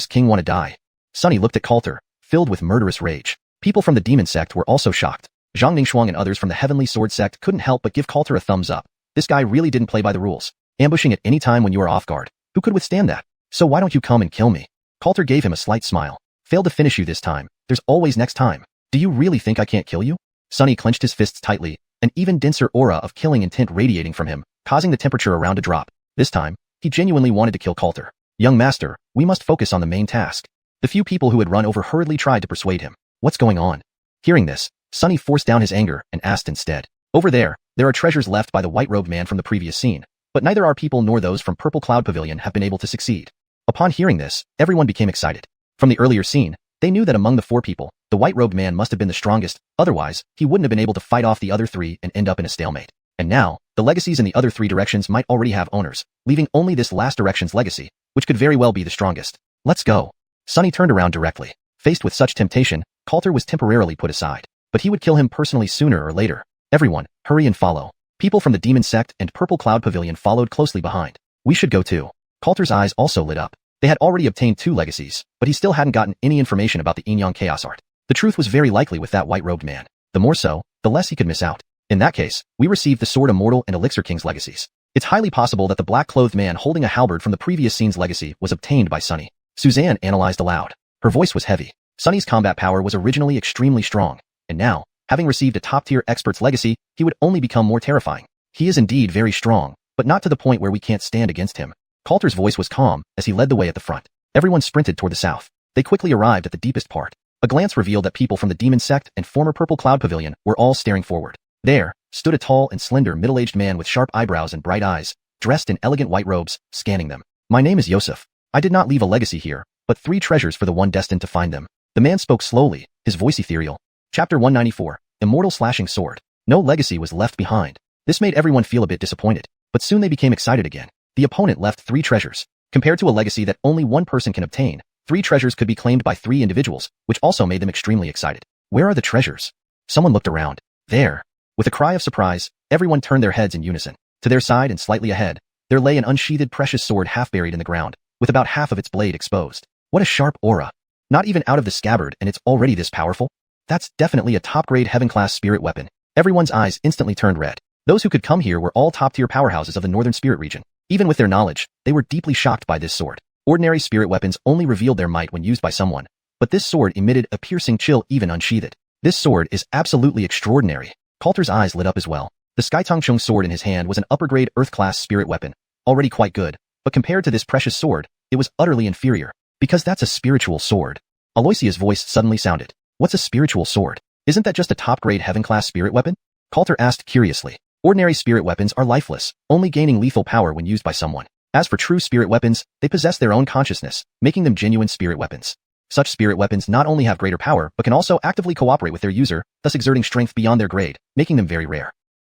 King wanna die. Sunny looked at Coulter, filled with murderous rage. People from the demon sect were also shocked. Zhang Ningxuang and others from the heavenly sword sect couldn't help but give Coulter a thumbs up. This guy really didn't play by the rules. Ambushing at any time when you are off guard. Who could withstand that? So why don't you come and kill me? Coulter gave him a slight smile. Failed to finish you this time. There's always next time. Do you really think I can't kill you? Sunny clenched his fists tightly, an even denser aura of killing intent radiating from him, causing the temperature around to drop. This time, he genuinely wanted to kill Coulter. Young Master, we must focus on the main task. The few people who had run over hurriedly tried to persuade him. What's going on? Hearing this, Sunny forced down his anger and asked instead. Over there are treasures left by the white-robed man from the previous scene, but neither our people nor those from Purple Cloud Pavilion have been able to succeed. Upon hearing this, everyone became excited. From the earlier scene, They knew that among the 4 people, the white-robed man must have been the strongest, otherwise, he wouldn't have been able to fight off the other 3 and end up in a stalemate. And now, the legacies in the other 3 directions might already have owners, leaving only this last direction's legacy, which could very well be the strongest. Let's go. Sunny turned around directly. Faced with such temptation, Coulter was temporarily put aside. But he would kill him personally sooner or later. Everyone, hurry and follow. People from the demon sect and Purple Cloud Pavilion followed closely behind. We should go too. Coulter's eyes also lit up. They had already obtained 2 legacies, but he still hadn't gotten any information about the yin-yang chaos art. The truth was very likely with that white-robed man. The more so, the less he could miss out. In that case, we received the Sword Immortal and Elixir King's legacies. It's highly possible that the black-clothed man holding a halberd from the previous scene's legacy was obtained by Sunny. Suzanne analyzed aloud. Her voice was heavy. Sunny's combat power was originally extremely strong, and now, having received a top-tier expert's legacy, he would only become more terrifying. He is indeed very strong, but not to the point where we can't stand against him. Coulter's voice was calm as he led the way at the front. Everyone sprinted toward the south. They quickly arrived at the deepest part. A glance revealed that people from the demon sect and former Purple Cloud Pavilion were all staring forward. There stood a tall and slender middle-aged man with sharp eyebrows and bright eyes, dressed in elegant white robes, scanning them. My name is Yosef. I did not leave a legacy here, but 3 treasures for the one destined to find them. The man spoke slowly, his voice ethereal. Chapter 194, Immortal Slashing Sword. No legacy was left behind. This made everyone feel a bit disappointed, but soon they became excited again. The opponent left 3 treasures. Compared to a legacy that only one person can obtain, 3 treasures could be claimed by 3 individuals, which also made them extremely excited. Where are the treasures? Someone looked around. There. With a cry of surprise, everyone turned their heads in unison. To their side and slightly ahead, there lay an unsheathed precious sword half buried in the ground, with about half of its blade exposed. What a sharp aura. Not even out of the scabbard and it's already this powerful? That's definitely a top-grade heaven-class spirit weapon. Everyone's eyes instantly turned red. Those who could come here were all top-tier powerhouses of the Northern Spirit region. Even with their knowledge, they were deeply shocked by this sword. Ordinary spirit weapons only revealed their might when used by someone, but this sword emitted a piercing chill even unsheathed. This sword is absolutely extraordinary. Coulter's eyes lit up as well. The Skytongchung sword in his hand was an upper-grade Earth-class spirit weapon, already quite good, but compared to this precious sword, it was utterly inferior. Because that's a spiritual sword. Aloysia's voice suddenly sounded. What's a spiritual sword? Isn't that just a top-grade heaven-class spirit weapon? Coulter asked curiously. Ordinary spirit weapons are lifeless, only gaining lethal power when used by someone. As for true spirit weapons, they possess their own consciousness, making them genuine spirit weapons. Such spirit weapons not only have greater power but can also actively cooperate with their user, thus exerting strength beyond their grade, making them very rare.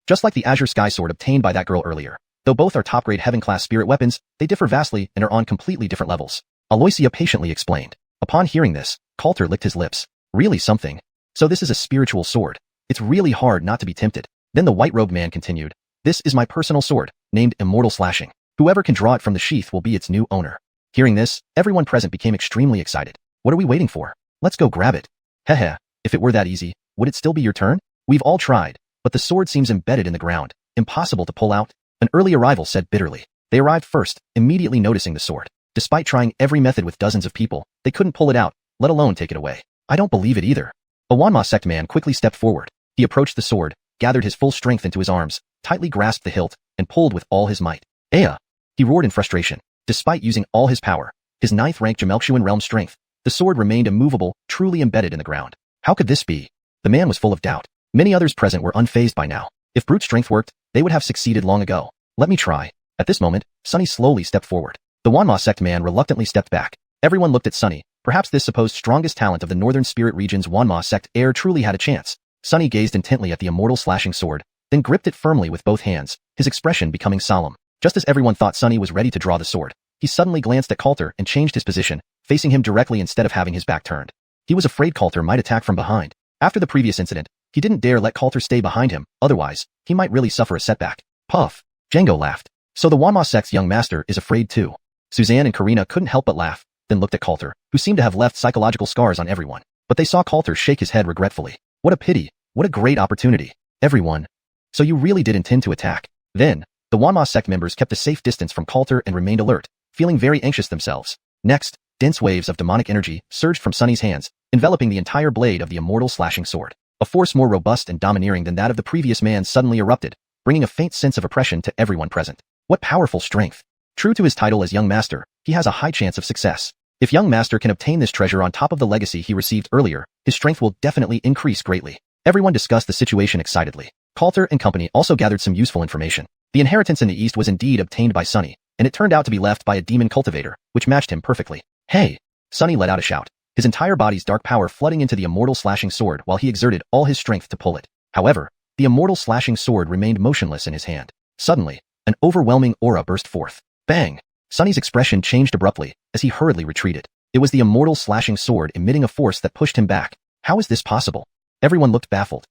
Just like the Azure Sky Sword obtained by that girl earlier. Though both are top-grade heaven-class spirit weapons, they differ vastly and are on completely different levels. Aloysia patiently explained. Upon hearing this, Coulter licked his lips. Really something. So this is a spiritual sword. It's really hard not to be tempted. Then the white-robed man continued. This is my personal sword, named Immortal Slashing. Whoever can draw it from the sheath will be its new owner. Hearing this, everyone present became extremely excited. What are we waiting for? Let's go grab it. Heh, if it were that easy, would it still be your turn? We've all tried, but the sword seems embedded in the ground, impossible to pull out. An early arrival said bitterly. They arrived first, immediately noticing the sword. Despite trying every method with dozens of people, they couldn't pull it out, let alone take it away. I don't believe it either. A Wanma sect man quickly stepped forward. He approached the sword, gathered his full strength into his arms, tightly grasped the hilt, and pulled with all his might. Aya! He roared in frustration. Despite using all his power, his 9th-rank Jamelxian realm strength, the sword remained immovable, truly embedded in the ground. How could this be? The man was full of doubt. Many others present were unfazed by now. If brute strength worked, they would have succeeded long ago. Let me try. At this moment, Sunny slowly stepped forward. The Wanma sect man reluctantly stepped back. Everyone looked at Sunny. Perhaps this supposed strongest talent of the Northern Spirit region's Wanma sect heir truly had a chance. Sunny gazed intently at the immortal slashing sword, then gripped it firmly with both hands, his expression becoming solemn. Just as everyone thought Sunny was ready to draw the sword, he suddenly glanced at Coulter and changed his position, facing him directly instead of having his back turned. He was afraid Coulter might attack from behind. After the previous incident, he didn't dare let Coulter stay behind him, otherwise, he might really suffer a setback. Puff. Django laughed. So the Wanma sect's young master is afraid too. Suzanne and Karina couldn't help but laugh, then looked at Coulter, who seemed to have left psychological scars on everyone. But they saw Coulter shake his head regretfully. What a pity. What a great opportunity. Everyone. So you really did intend to attack. Then, the Wanma sect members kept a safe distance from Coulter and remained alert, feeling very anxious themselves. Next, dense waves of demonic energy surged from Sunny's hands, enveloping the entire blade of the immortal slashing sword. A force more robust and domineering than that of the previous man suddenly erupted, bringing a faint sense of oppression to everyone present. What powerful strength. True to his title as Young Master, he has a high chance of success. If Young Master can obtain this treasure on top of the legacy he received earlier, his strength will definitely increase greatly. Everyone discussed the situation excitedly. Coulter and company also gathered some useful information. The inheritance in the East was indeed obtained by Sunny, and it turned out to be left by a demon cultivator, which matched him perfectly. Hey! Sunny let out a shout. his entire body's dark power flooding into the immortal slashing sword while he exerted all his strength to pull it. However, the immortal slashing sword remained motionless in his hand. Suddenly, an overwhelming aura burst forth. Bang! Sunny's expression changed abruptly as he hurriedly retreated. It was the immortal slashing sword emitting a force that pushed him back. How is this possible? Everyone looked baffled.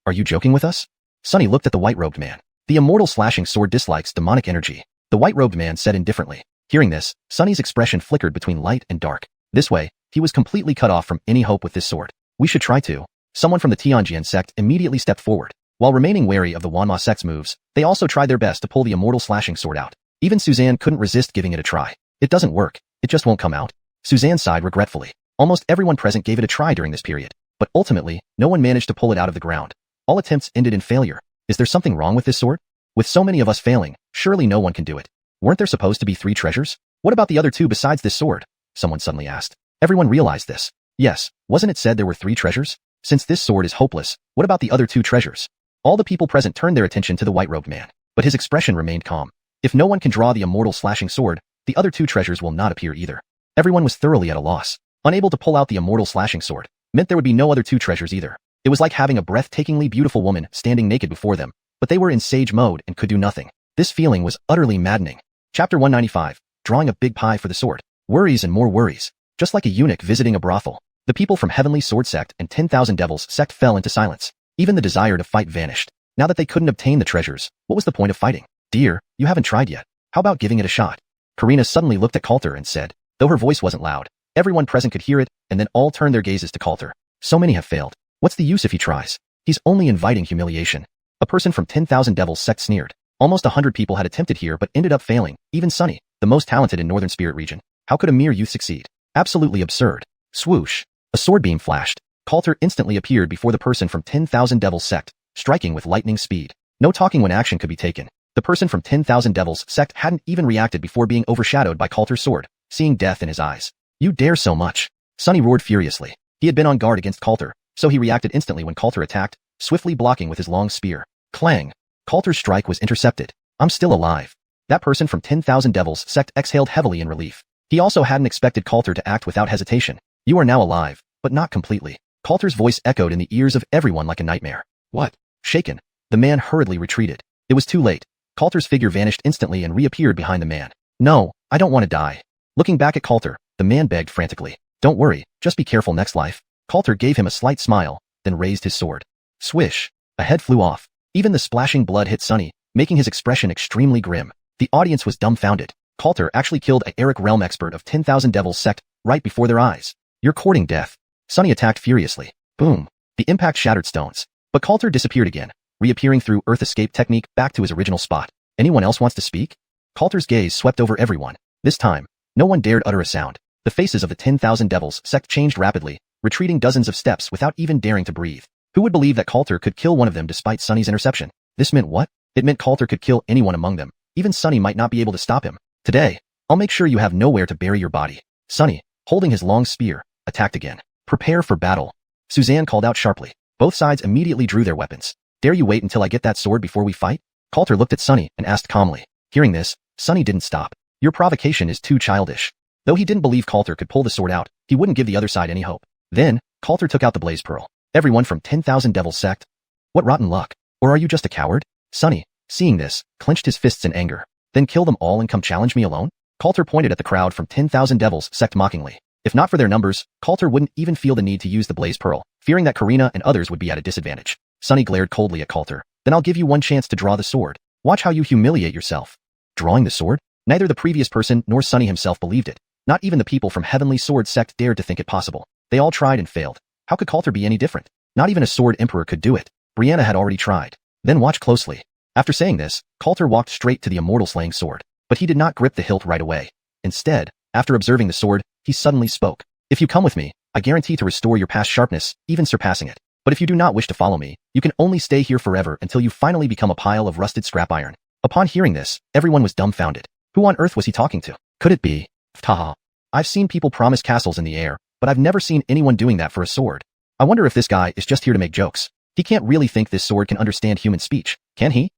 Are you joking with us? Sunny looked at the white-robed man. The immortal slashing sword dislikes demonic energy. The white-robed man said indifferently. Hearing this, Sunny's expression flickered between light and dark. This way, he was completely cut off from any hope with this sword. We should try to. Someone from the Xiuxian sect immediately stepped forward. While remaining wary of the Wanma sect's moves, they also tried their best to pull the immortal slashing sword out. Even Suzanne couldn't resist giving it a try. It doesn't work. It just won't come out. Suzanne sighed regretfully. Almost everyone present gave it a try during this period, but ultimately, no one managed to pull it out of the ground. All attempts ended in failure. Is there something wrong with this sword? With so many of us failing, surely no one can do it. Weren't there supposed to be 3 treasures? What about the other 2 besides this sword? Someone suddenly asked. Everyone realized this. Yes, wasn't it said there were 3 treasures? Since this sword is hopeless, what about the other 2 treasures? All the people present turned their attention to the white-robed man, but his expression remained calm. If no one can draw the immortal slashing sword, the other 2 treasures will not appear either. Everyone was thoroughly at a loss. Unable to pull out the immortal slashing sword meant there would be no other 2 treasures either. It was like having a breathtakingly beautiful woman standing naked before them, but they were in sage mode and could do nothing. This feeling was utterly maddening. Chapter 195, Drawing a Big Pie for the Sword. Worries and more worries. Just like a eunuch visiting a brothel, the people from Heavenly Sword Sect and 10,000 Devils Sect fell into silence. Even the desire to fight vanished. Now that they couldn't obtain the treasures, what was the point of fighting? Dear, you haven't tried yet. How about giving it a shot? Karina suddenly looked at Coulter and said, though her voice wasn't loud, everyone present could hear it, and then all turned their gazes to Coulter. So many have failed. What's the use if he tries? He's only inviting humiliation. A person from 10,000 Devils Sect sneered. Almost 100 people had attempted here but ended up failing, even Sunny, the most talented in Northern Spirit region. How could a mere youth succeed? Absolutely absurd. Swoosh. A sword beam flashed. Coulter instantly appeared before the person from 10,000 Devils Sect, striking with lightning speed. No talking when action could be taken. The person from 10,000 Devils Sect hadn't even reacted before being overshadowed by Coulter's sword, seeing death in his eyes. You dare so much. Sunny roared furiously. He had been on guard against Coulter, so he reacted instantly when Coulter attacked, swiftly blocking with his long spear. Clang. Coulter's strike was intercepted. I'm still alive. That person from 10,000 Devils Sect exhaled heavily in relief. He also hadn't expected Coulter to act without hesitation. You are now alive, but not completely. Coulter's voice echoed in the ears of everyone like a nightmare. What? Shaken. The man hurriedly retreated. It was too late. Coulter's figure vanished instantly and reappeared behind the man. No, I don't want to die. Looking back at Coulter, the man begged frantically. Don't worry, just be careful next life. Coulter gave him a slight smile, then raised his sword. Swish. A head flew off. Even the splashing blood hit Sunny, making his expression extremely grim. The audience was dumbfounded. Coulter actually killed a Eric Realm expert of 10,000 Devils Sect right before their eyes. You're courting death. Sunny attacked furiously. Boom. The impact shattered stones. But Coulter disappeared again, reappearing through Earth Escape technique back to his original spot. Anyone else wants to speak? Coulter's gaze swept over everyone. This time, no one dared utter a sound. The faces of the 10,000 Devils Sect changed rapidly, retreating dozens of steps without even daring to breathe. Who would believe that Coulter could kill one of them despite Sunny's interception? This meant what? It meant Coulter could kill anyone among them. Even Sunny might not be able to stop him. Today, I'll make sure you have nowhere to bury your body. Sunny, holding his long spear, attacked again. Prepare for battle. Suzanne called out sharply. Both sides immediately drew their weapons. Dare you wait until I get that sword before we fight? Coulter looked at Sunny and asked calmly. Hearing this, Sunny didn't stop. Your provocation is too childish. Though he didn't believe Coulter could pull the sword out, he wouldn't give the other side any hope. Then, Coulter took out the blaze pearl. Everyone from 10,000 Devils Sect? What rotten luck. Or are you just a coward? Sunny, seeing this, clenched his fists in anger. Then kill them all and come challenge me alone? Coulter pointed at the crowd from 10,000 Devils Sect mockingly. If not for their numbers, Coulter wouldn't even feel the need to use the blaze pearl, fearing that Karina and others would be at a disadvantage. Sunny glared coldly at Coulter. Then I'll give you one chance to draw the sword. Watch how you humiliate yourself. Drawing the sword? Neither the previous person nor Sunny himself believed it. Not even the people from Heavenly Sword Sect dared to think it possible. They all tried and failed. How could Coulter be any different? Not even a sword emperor could do it. Brianna had already tried. Then watch closely. After saying this, Coulter walked straight to the immortal slaying sword. But he did not grip the hilt right away. Instead, after observing the sword, he suddenly spoke. If you come with me, I guarantee to restore your past sharpness, even surpassing it. But if you do not wish to follow me, you can only stay here forever until you finally become a pile of rusted scrap iron. Upon hearing this, everyone was dumbfounded. Who on earth was he talking to? Could it be? Taha. I've seen people promise castles in the air, but I've never seen anyone doing that for a sword. I wonder if this guy is just here to make jokes. He can't really think this sword can understand human speech, can he?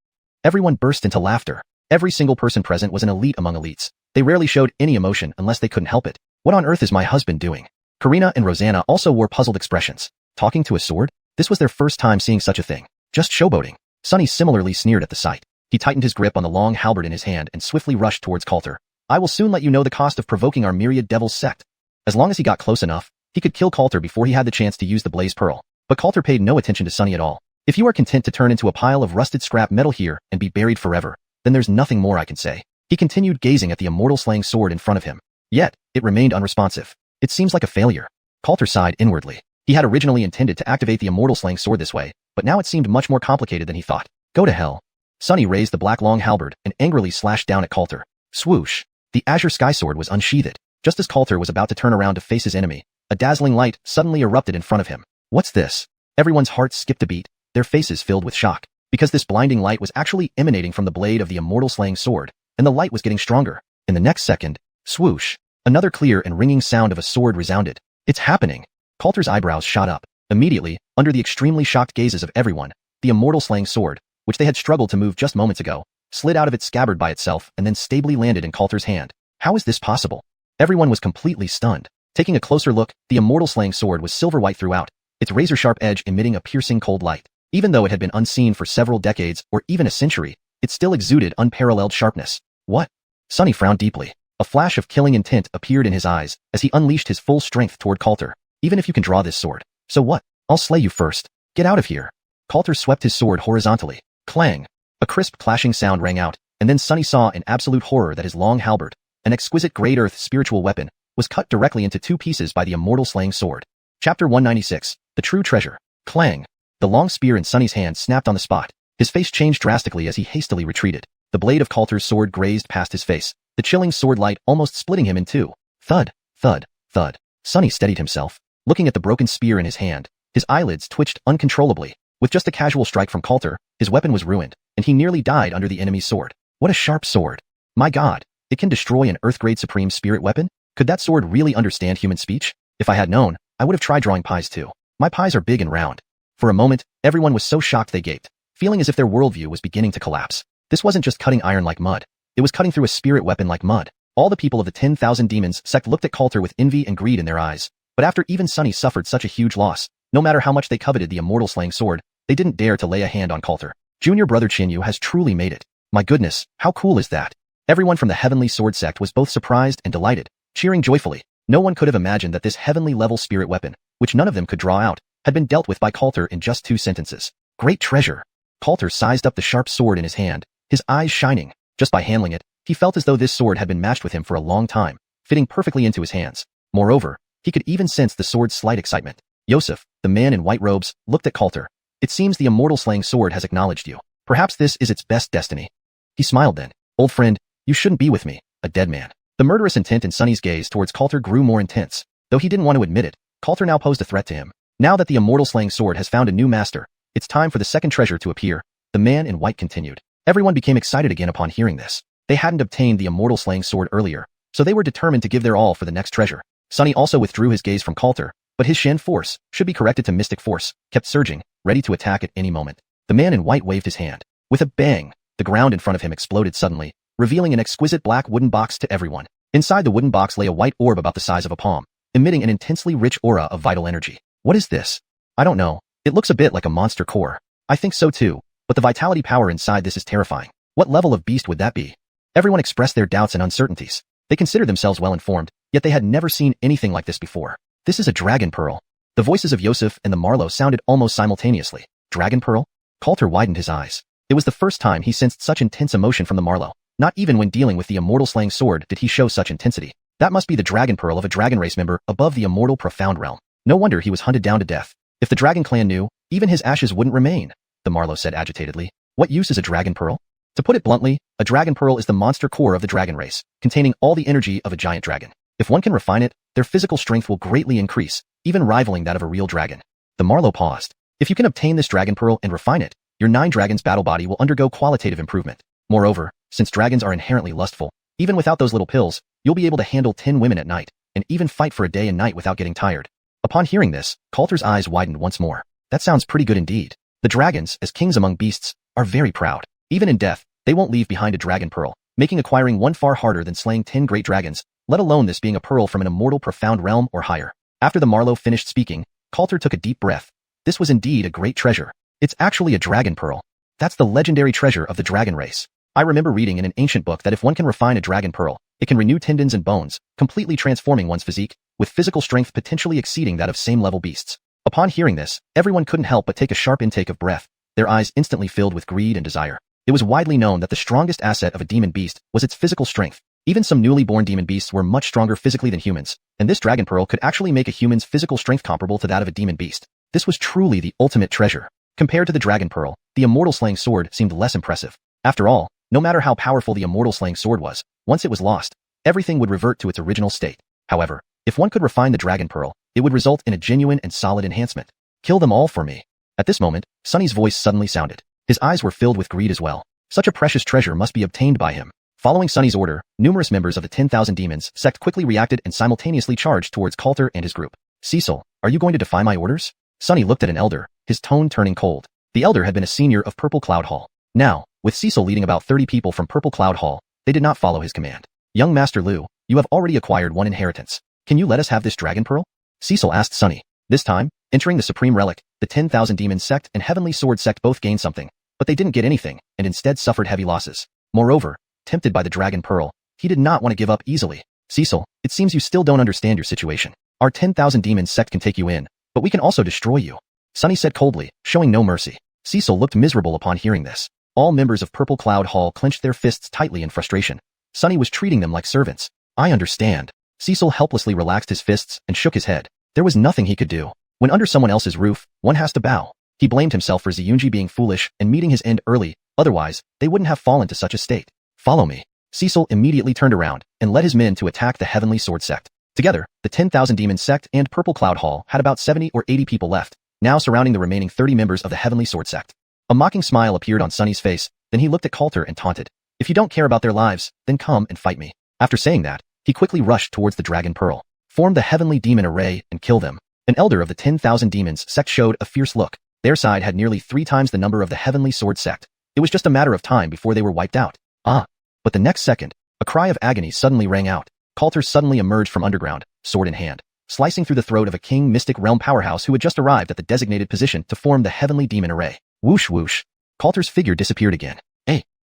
Everyone burst into laughter. Every single person present was an elite among elites. They rarely showed any emotion unless they couldn't help it. What on earth is my husband doing? Karina and Rosanna also wore puzzled expressions. Talking to a sword? This was their first time seeing such a thing. Just showboating. Sunny similarly sneered at the sight. He tightened his grip on the long halberd in his hand and swiftly rushed towards Coulter. I will soon let you know the cost of provoking our myriad devil's sect. As long as he got close enough, he could kill Coulter before he had the chance to use the blaze pearl. But Coulter paid no attention to Sunny at all. If you are content to turn into a pile of rusted scrap metal here and be buried forever, then there's nothing more I can say. He continued gazing at the immortal slaying sword in front of him. Yet, it remained unresponsive. It seems like a failure. Coulter sighed inwardly. He had originally intended to activate the immortal slaying sword this way, but now it seemed much more complicated than he thought. Go to hell. Sunny raised the black long halberd and angrily slashed down at Coulter. Swoosh. The azure sky sword was unsheathed. Just as Coulter was about to turn around to face his enemy, a dazzling light suddenly erupted in front of him. What's this? Everyone's hearts skipped a beat, their faces filled with shock, because this blinding light was actually emanating from the blade of the immortal slaying sword, and the light was getting stronger. In the next second, swoosh, another clear and ringing sound of a sword resounded. It's happening. Coulter's eyebrows shot up. Immediately, under the extremely shocked gazes of everyone, the immortal slaying sword, which they had struggled to move just moments ago, slid out of its scabbard by itself and then stably landed in Coulter's hand. How is this possible? Everyone was completely stunned. Taking a closer look, the immortal slaying sword was silver white throughout, its razor-sharp edge emitting a piercing cold light. Even though it had been unseen for several decades or even a century, it still exuded unparalleled sharpness. What? Sunny frowned deeply. A flash of killing intent appeared in his eyes as he unleashed his full strength toward Coulter. Even if you can draw this sword. So what? I'll slay you first. Get out of here. Coulter swept his sword horizontally. Clang. A crisp clashing sound rang out, and then Sunny saw in absolute horror that his long halberd, an exquisite great earth spiritual weapon, was cut directly into two pieces by the immortal slaying sword. Chapter 196. The True Treasure. Clang. The long spear in Sunny's hand snapped on the spot. His face changed drastically as he hastily retreated. The blade of Coulter's sword grazed past his face, the chilling sword light almost splitting him in two. Thud, thud, thud. Sunny steadied himself. Looking at the broken spear in his hand, his eyelids twitched uncontrollably. With just a casual strike from Coulter, his weapon was ruined, and he nearly died under the enemy's sword. What a sharp sword. My God, it can destroy an Earth-grade supreme spirit weapon? Could that sword really understand human speech? If I had known, I would have tried drawing pies too. My pies are big and round. For a moment, everyone was so shocked they gaped, feeling as if their worldview was beginning to collapse. This wasn't just cutting iron like mud. It was cutting through a spirit weapon like mud. All the people of the 10,000 Demons sect looked at Coulter with envy and greed in their eyes. But after even Sunny suffered such a huge loss, no matter how much they coveted the immortal slaying sword, they didn't dare to lay a hand on Coulter. Junior brother Chinyu has truly made it. My goodness, how cool is that? Everyone from the Heavenly Sword sect was both surprised and delighted, cheering joyfully. No one could have imagined that this heavenly level spirit weapon, which none of them could draw out, had been dealt with by Coulter in just 2 sentences. Great treasure. Coulter sized up the sharp sword in his hand, his eyes shining. Just by handling it, he felt as though this sword had been matched with him for a long time, fitting perfectly into his hands. Moreover, he could even sense the sword's slight excitement. Yosef, the man in white robes, looked at Coulter. It seems the immortal slaying sword has acknowledged you. Perhaps this is its best destiny. He smiled then. Old friend, you shouldn't be with me, a dead man. The murderous intent in Sunny's gaze towards Coulter grew more intense. Though he didn't want to admit it, Coulter now posed a threat to him. Now that the immortal slaying sword has found a new master, it's time for the second treasure to appear. The man in white continued. Everyone became excited again upon hearing this. They hadn't obtained the immortal slaying sword earlier, so they were determined to give their all for the next treasure. Sunny also withdrew his gaze from Coulter, but his Shen force, should be corrected to mystic force, kept surging, ready to attack at any moment. The man in white waved his hand. With a bang, the ground in front of him exploded suddenly, revealing an exquisite black wooden box to everyone. Inside the wooden box lay a white orb about the size of a palm, emitting an intensely rich aura of vital energy. What is this? I don't know. It looks a bit like a monster core. I think so too, but the vitality power inside this is terrifying. What level of beast would that be? Everyone expressed their doubts and uncertainties. They considered themselves well informed, yet they had never seen anything like this before. This is a dragon pearl. The voices of Yosef and the Marlowe sounded almost simultaneously. Dragon pearl? Coulter widened his eyes. It was the first time he sensed such intense emotion from the Marlowe. Not even when dealing with the immortal slaying sword did he show such intensity. That must be the dragon pearl of a dragon race member above the immortal profound realm. No wonder he was hunted down to death. If the dragon clan knew, even his ashes wouldn't remain, the Marlowe said agitatedly. What use is a dragon pearl? To put it bluntly, a dragon pearl is the monster core of the dragon race, containing all the energy of a giant dragon. If one can refine it, their physical strength will greatly increase, even rivaling that of a real dragon. The Marlowe paused. If you can obtain this dragon pearl and refine it, your 9 dragons battle body will undergo qualitative improvement. Moreover, since dragons are inherently lustful, even without those little pills, you'll be able to handle 10 women at night, and even fight for a day and night without getting tired. Upon hearing this, Coulter's eyes widened once more. That sounds pretty good indeed. The dragons, as kings among beasts, are very proud. Even in death, they won't leave behind a dragon pearl, making acquiring one far harder than slaying 10 great dragons, let alone this being a pearl from an immortal profound realm or higher. After the Marlowe finished speaking, Coulter took a deep breath. This was indeed a great treasure. It's actually a dragon pearl. That's the legendary treasure of the dragon race. I remember reading in an ancient book that if one can refine a dragon pearl, it can renew tendons and bones, completely transforming one's physique, with physical strength potentially exceeding that of same-level beasts. Upon hearing this, everyone couldn't help but take a sharp intake of breath, their eyes instantly filled with greed and desire. It was widely known that the strongest asset of a demon beast was its physical strength. Even some newly born demon beasts were much stronger physically than humans, and this dragon pearl could actually make a human's physical strength comparable to that of a demon beast. This was truly the ultimate treasure. Compared to the dragon pearl, the immortal slaying sword seemed less impressive. After all, no matter how powerful the immortal slaying sword was, once it was lost, everything would revert to its original state. However, if one could refine the dragon pearl, it would result in a genuine and solid enhancement. Kill them all for me. At this moment, Sunny's voice suddenly sounded. His eyes were filled with greed as well. Such a precious treasure must be obtained by him. Following Sunny's order, numerous members of the 10,000 Demons sect quickly reacted and simultaneously charged towards Coulter and his group. Cecil, are you going to defy my orders? Sunny looked at an elder, his tone turning cold. The elder had been a senior of Purple Cloud Hall. Now, with Cecil leading about 30 people from Purple Cloud Hall, they did not follow his command. Young Master Liu, you have already acquired one inheritance. Can you let us have this dragon pearl? Cecil asked Sunny. This time, entering the Supreme Relic, the 10,000 Demon sect and Heavenly Sword sect both gained something, but they didn't get anything, and instead suffered heavy losses. Moreover, tempted by the dragon pearl, he did not want to give up easily. Cecil, it seems you still don't understand your situation. Our 10,000 Demon sect can take you in, but we can also destroy you. Sunny said coldly, showing no mercy. Cecil looked miserable upon hearing this. All members of Purple Cloud Hall clenched their fists tightly in frustration. Sunny was treating them like servants. I understand. Cecil helplessly relaxed his fists and shook his head. There was nothing he could do. When under someone else's roof, one has to bow. He blamed himself for Xiuxian being foolish and meeting his end early, otherwise, they wouldn't have fallen to such a state. Follow me. Cecil immediately turned around and led his men to attack the Heavenly Sword sect. Together, the 10,000 Demon sect and Purple Cloud Hall had about 70 or 80 people left, now surrounding the remaining 30 members of the Heavenly Sword sect. A mocking smile appeared on Sunny's face, then he looked at Coulter and taunted. If you don't care about their lives, then come and fight me. After saying that, he quickly rushed towards the Dragon Pearl, formed the Heavenly Demon Array, and killed them. An elder of the 10,000 Demons sect showed a fierce look. Their side had nearly 3 times the number of the Heavenly Sword sect. It was just a matter of time before they were wiped out. But the next second, a cry of agony suddenly rang out. Coulter suddenly emerged from underground, sword in hand, slicing through the throat of a King Mystic Realm powerhouse who had just arrived at the designated position to form the Heavenly Demon Array. Whoosh whoosh. Coulter's figure disappeared again.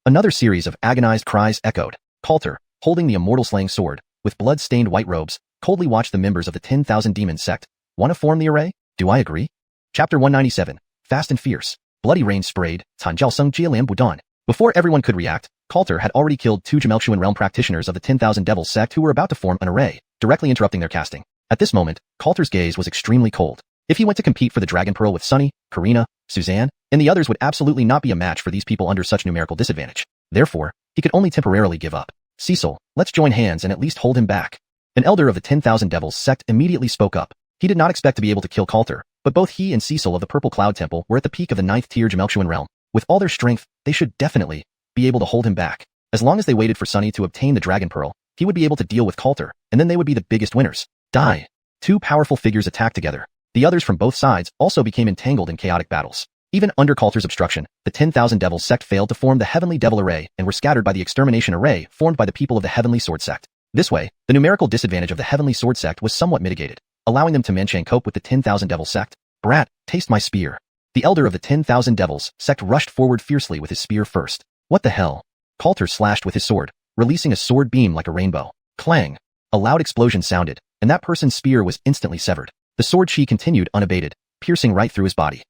Another series of agonized cries echoed. Coulter, holding the immortal slaying sword, with blood-stained white robes, coldly watched the members of the 10,000 Demon sect. Want to form the array? Do I agree? Chapter 197. Fast and Fierce. Bloody rain sprayed, Tanjiao Sung Jia Lian Budan. Before everyone could react, Coulter had already killed 2 Gemelchuan realm practitioners of the 10,000 Devils sect who were about to form an array, directly interrupting their casting. At this moment, Coulter's gaze was extremely cold. If he went to compete for the Dragon Pearl with Sunny, Karina, Suzanne, and the others would absolutely not be a match for these people under such numerical disadvantage. Therefore, he could only temporarily give up. Cecil, let's join hands and at least hold him back. An elder of the 10,000 Devils sect immediately spoke up. He did not expect to be able to kill Coulter, but both he and Cecil of the Purple Cloud Temple were at the peak of the 9th tier Gemelchuan realm. With all their strength, they should definitely be able to hold him back. As long as they waited for Sunny to obtain the Dragon Pearl, he would be able to deal with Coulter, and then they would be the biggest winners. Die. 2 powerful figures attacked together. The others from both sides also became entangled in chaotic battles. Even under Coulter's obstruction, the 10,000 Devils sect failed to form the Heavenly Devil Array and were scattered by the Extermination Array formed by the people of the Heavenly Sword sect. This way, the numerical disadvantage of the Heavenly Sword sect was somewhat mitigated, allowing them to manage and cope with the 10,000 Devil sect. Brat, taste my spear. The elder of the 10,000 Devils sect rushed forward fiercely with his spear first. What the hell? Coulter slashed with his sword, releasing a sword beam like a rainbow. Clang! A loud explosion sounded, and that person's spear was instantly severed. The sword chi continued unabated, piercing right through his body.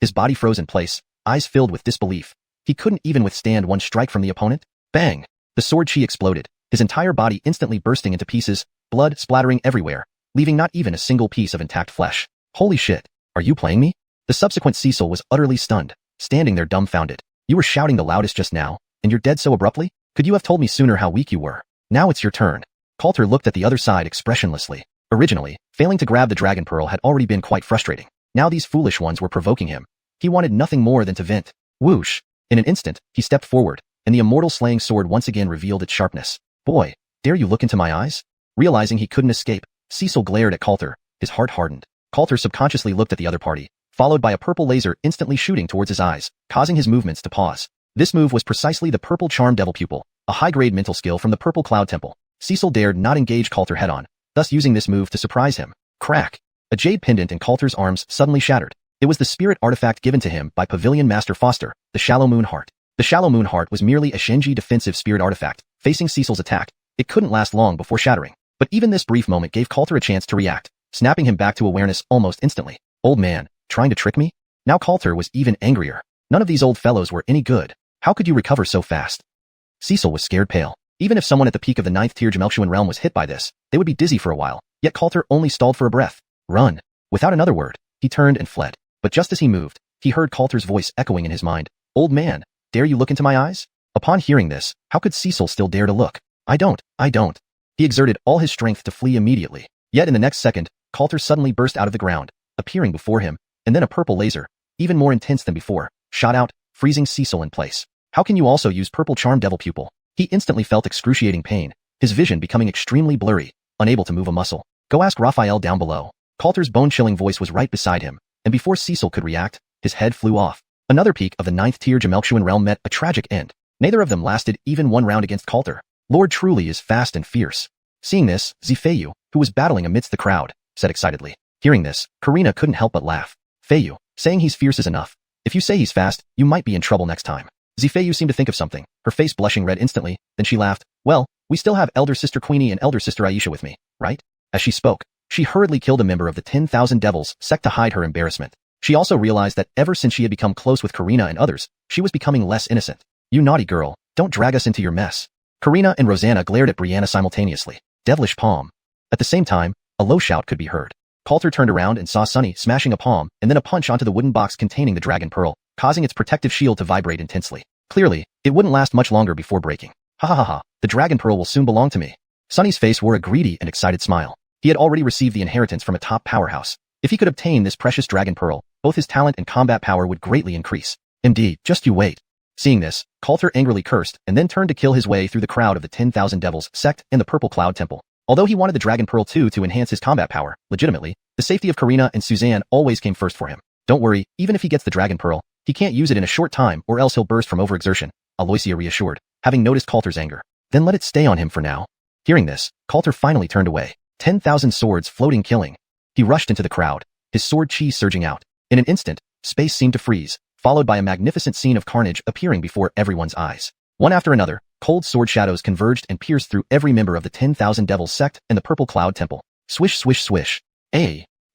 His body froze in place, eyes filled with disbelief. He couldn't even withstand one strike from the opponent. Bang! The sword chi exploded, his entire body instantly bursting into pieces, blood splattering everywhere, leaving not even a single piece of intact flesh. Holy shit, are you playing me? The subsequent Cecil was utterly stunned, standing there dumbfounded. You were shouting the loudest just now, and you're dead so abruptly? Could you have told me sooner how weak you were? Now it's your turn. Coulter looked at the other side expressionlessly. Originally, failing to grab the Dragon Pearl had already been quite frustrating. Now these foolish ones were provoking him. He wanted nothing more than to vent. Whoosh! In an instant, he stepped forward, and the immortal slaying sword once again revealed its sharpness. Boy, dare you look into my eyes? Realizing he couldn't escape, Cecil glared at Coulter, his heart hardened. Coulter subconsciously looked at the other party, followed by a purple laser instantly shooting towards his eyes, causing his movements to pause. This move was precisely the Purple Charm Devil Pupil, a high-grade mental skill from the Purple Cloud Temple. Cecil dared not engage Coulter head-on, thus using this move to surprise him. Crack! A jade pendant in Coulter's arms suddenly shattered. It was the spirit artifact given to him by Pavilion Master Foster, the Shallow Moon Heart. The Shallow Moon Heart was merely a Shenji defensive spirit artifact. Facing Cecil's attack, it couldn't last long before shattering. But even this brief moment gave Coulter a chance to react, snapping him back to awareness almost instantly. Old man, trying to trick me? Now Coulter was even angrier. None of these old fellows were any good. How could you recover so fast? Cecil was scared pale. Even if someone at the peak of the 9th tier Xiuxian realm was hit by this, they would be dizzy for a while, yet Coulter only stalled for a breath. Run! Without another word, he turned and fled. But just as he moved, he heard Coulter's voice echoing in his mind. Old man, dare you look into my eyes? Upon hearing this, how could Cecil still dare to look? I don't. He exerted all his strength to flee immediately. Yet in the next second, Coulter suddenly burst out of the ground, appearing before him, and then a purple laser, even more intense than before, shot out, freezing Cecil in place. How can you also use purple charm devil pupil? He instantly felt excruciating pain, his vision becoming extremely blurry, unable to move a muscle. Go ask Raphael down below. Coulter's bone-chilling voice was right beside him, and before Cecil could react, his head flew off. Another peak of the 9th tier Xiuxian realm met a tragic end. Neither of them lasted even one round against Coulter. Lord truly is fast and fierce. Seeing this, Feiyu, who was battling amidst the crowd, said excitedly. Hearing this, Karina couldn't help but laugh. Feiyu, saying he's fierce is enough. If you say he's fast, you might be in trouble next time. Feiyu seemed to think of something, her face blushing red instantly, then she laughed. Well, we still have elder sister Queenie and elder sister Aisha with me, right? As she spoke, she hurriedly killed a member of the 10,000 Devils sect to hide her embarrassment. She also realized that ever since she had become close with Karina and others, she was becoming less innocent. You naughty girl, don't drag us into your mess. Karina and Rosanna glared at Brianna simultaneously. Devilish palm. At the same time, a low shout could be heard. Coulter turned around and saw Sunny smashing a palm and then a punch onto the wooden box containing the dragon pearl, causing its protective shield to vibrate intensely. Clearly, it wouldn't last much longer before breaking. Ha ha ha ha, the dragon pearl will soon belong to me. Sunny's face wore a greedy and excited smile. He had already received the inheritance from a top powerhouse. If he could obtain this precious dragon pearl, both his talent and combat power would greatly increase. Indeed, just you wait. Seeing this, Coulter angrily cursed and then turned to kill his way through the crowd of the 10,000 Devils sect and the Purple Cloud Temple. Although he wanted the dragon pearl too to enhance his combat power, legitimately, the safety of Karina and Suzanne always came first for him. Don't worry, even if he gets the dragon pearl, he can't use it in a short time or else he'll burst from overexertion, Aloysia reassured, having noticed Coulter's anger. Then let it stay on him for now. Hearing this, Coulter finally turned away. 10,000 swords floating killing. He rushed into the crowd, his sword chi surging out. In an instant, space seemed to freeze, followed by a magnificent scene of carnage appearing before everyone's eyes. One after another, cold sword shadows converged and pierced through every member of the 10,000 Devils sect and the Purple Cloud Temple. Swish swish swish.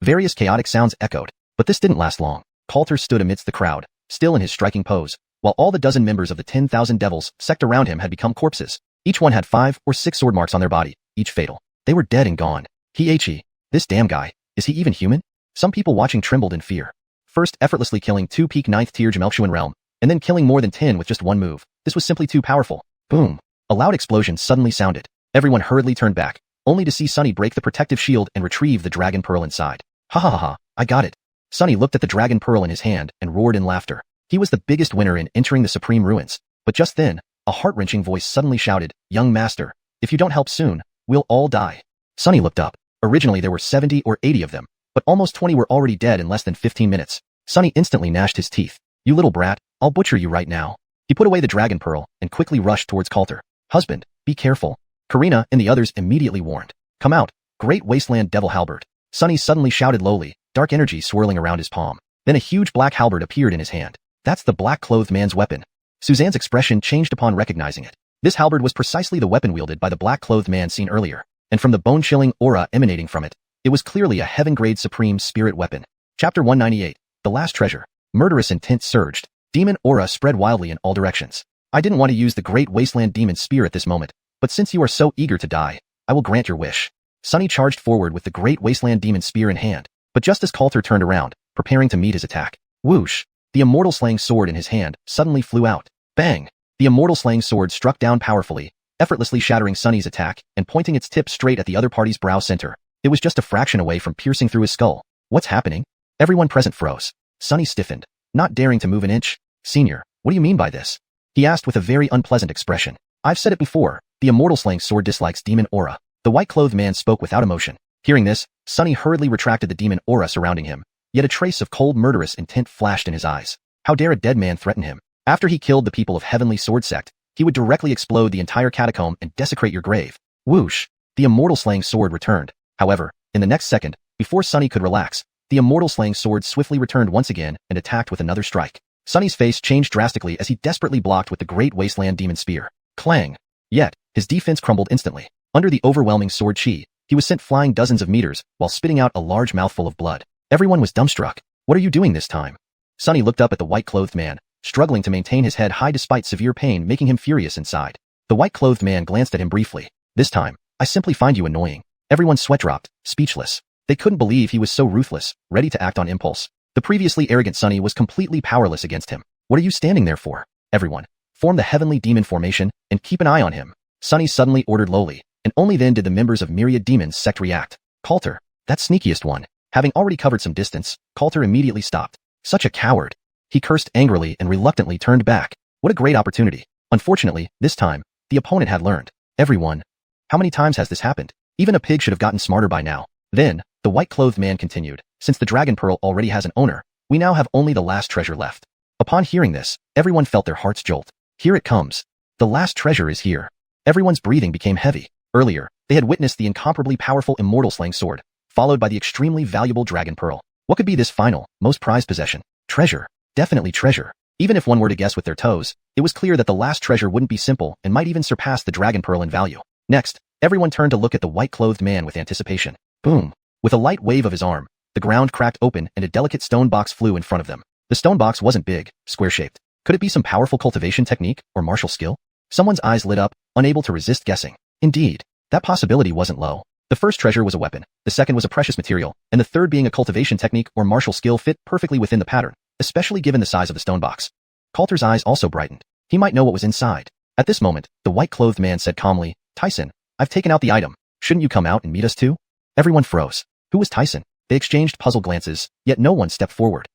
Various chaotic sounds echoed, but this didn't last long. Coulter stood amidst the crowd, still in his striking pose, while all the dozen members of the 10,000 Devils sect around him had become corpses. Each one had 5 or 6 sword marks on their body, each fatal. They were dead and gone. This damn guy, is he even human? Some people watching trembled in fear. First effortlessly killing 2 peak 9th tier Xiuxian realm, and then killing more than 10 with just one move. This was simply too powerful. Boom. A loud explosion suddenly sounded. Everyone hurriedly turned back, only to see Sunny break the protective shield and retrieve the dragon pearl inside. Ha ha ha ha, I got it. Sunny looked at the dragon pearl in his hand and roared in laughter. He was the biggest winner in entering the Supreme Ruins. But just then, a heart-wrenching voice suddenly shouted, Young master, if you don't help soon, we'll all die. Sunny looked up. Originally there were 70 or 80 of them, but almost 20 were already dead in less than 15 minutes. Sunny instantly gnashed his teeth. You little brat, I'll butcher you right now. He put away the dragon pearl and quickly rushed towards Coulter. Husband, be careful. Karina and the others immediately warned. Come out, great wasteland devil halberd. Sunny suddenly shouted lowly, dark energy swirling around his palm. Then a huge black halberd appeared in his hand. That's the black-clothed man's weapon. Suzanne's expression changed upon recognizing it. This halberd was precisely the weapon wielded by the black-clothed man seen earlier, and from the bone-chilling aura emanating from it, it was clearly a heaven-grade supreme spirit weapon. Chapter 198, The Last Treasure. Murderous intent surged. Demon aura spread wildly in all directions. I didn't want to use the great wasteland demon spear at this moment, but since you are so eager to die, I will grant your wish. Sunny charged forward with the great wasteland demon spear in hand, but just as Coulter turned around, preparing to meet his attack, whoosh, the immortal slaying sword in his hand suddenly flew out. Bang! The immortal slaying sword struck down powerfully, effortlessly shattering Sunny's attack and pointing its tip straight at the other party's brow center. It was just a fraction away from piercing through his skull. What's happening? Everyone present froze. Sunny stiffened, not daring to move an inch. Senior, what do you mean by this? He asked with a very unpleasant expression. I've said it before, the immortal slaying sword dislikes demon aura. The white-clothed man spoke without emotion. Hearing this, Sunny hurriedly retracted the demon aura surrounding him, yet a trace of cold murderous intent flashed in his eyes. How dare a dead man threaten him? After he killed the people of Heavenly Sword Sect, he would directly explode the entire catacomb and desecrate your grave. Whoosh! The immortal slaying sword returned. However, in the next second, Before Sunny could relax, the immortal slaying sword swiftly returned once again and attacked with another strike. Sunny's face changed drastically as he desperately blocked with the great wasteland demon spear. Clang! Yet, his defense crumbled instantly. Under the overwhelming sword chi, he was sent flying dozens of meters while spitting out a large mouthful of blood. Everyone was dumbstruck. What are you doing this time? Sunny looked up at the white-clothed man, struggling to maintain his head high despite severe pain making him furious inside. The white-clothed man glanced at him briefly. This time, I simply find you annoying. Everyone's sweat dropped, speechless. They couldn't believe he was so ruthless, ready to act on impulse. The previously arrogant Sunny was completely powerless against him. What are you standing there for? Everyone, form the heavenly demon formation and keep an eye on him. Sunny suddenly ordered lowly, and only then did the members of Myriad Demons sect react. Coulter, that sneakiest one. Having already covered some distance, Coulter immediately stopped. Such a coward. He cursed angrily and reluctantly turned back. What a great opportunity. Unfortunately, this time, the opponent had learned. Everyone. How many times has this happened? Even a pig should have gotten smarter by now. Then, the white-clothed man continued. Since the dragon pearl already has an owner, we now have only the last treasure left. Upon hearing this, everyone felt their hearts jolt. Here it comes. The last treasure is here. Everyone's breathing became heavy. Earlier, they had witnessed the incomparably powerful immortal slaying sword, followed by the extremely valuable dragon pearl. What could be this final, most prized possession? Treasure. Definitely treasure. Even if one were to guess with their toes, it was clear that the last treasure wouldn't be simple and might even surpass the dragon pearl in value. Next, everyone turned to look at the white-clothed man with anticipation. Boom. With a light wave of his arm, the ground cracked open and a delicate stone box flew in front of them. The stone box wasn't big, square-shaped. Could it be some powerful cultivation technique or martial skill? Someone's eyes lit up, unable to resist guessing. Indeed, that possibility wasn't low. The first treasure was a weapon, the second was a precious material, and the third being a cultivation technique or martial skill fit perfectly within the pattern, especially given the size of the stone box. Coulter's eyes also brightened. He might know what was inside. At this moment, the white-clothed man said calmly, Tyson, I've taken out the item. Shouldn't you come out and meet us too? Everyone froze. Who was Tyson? They exchanged puzzled glances, yet no one stepped forward.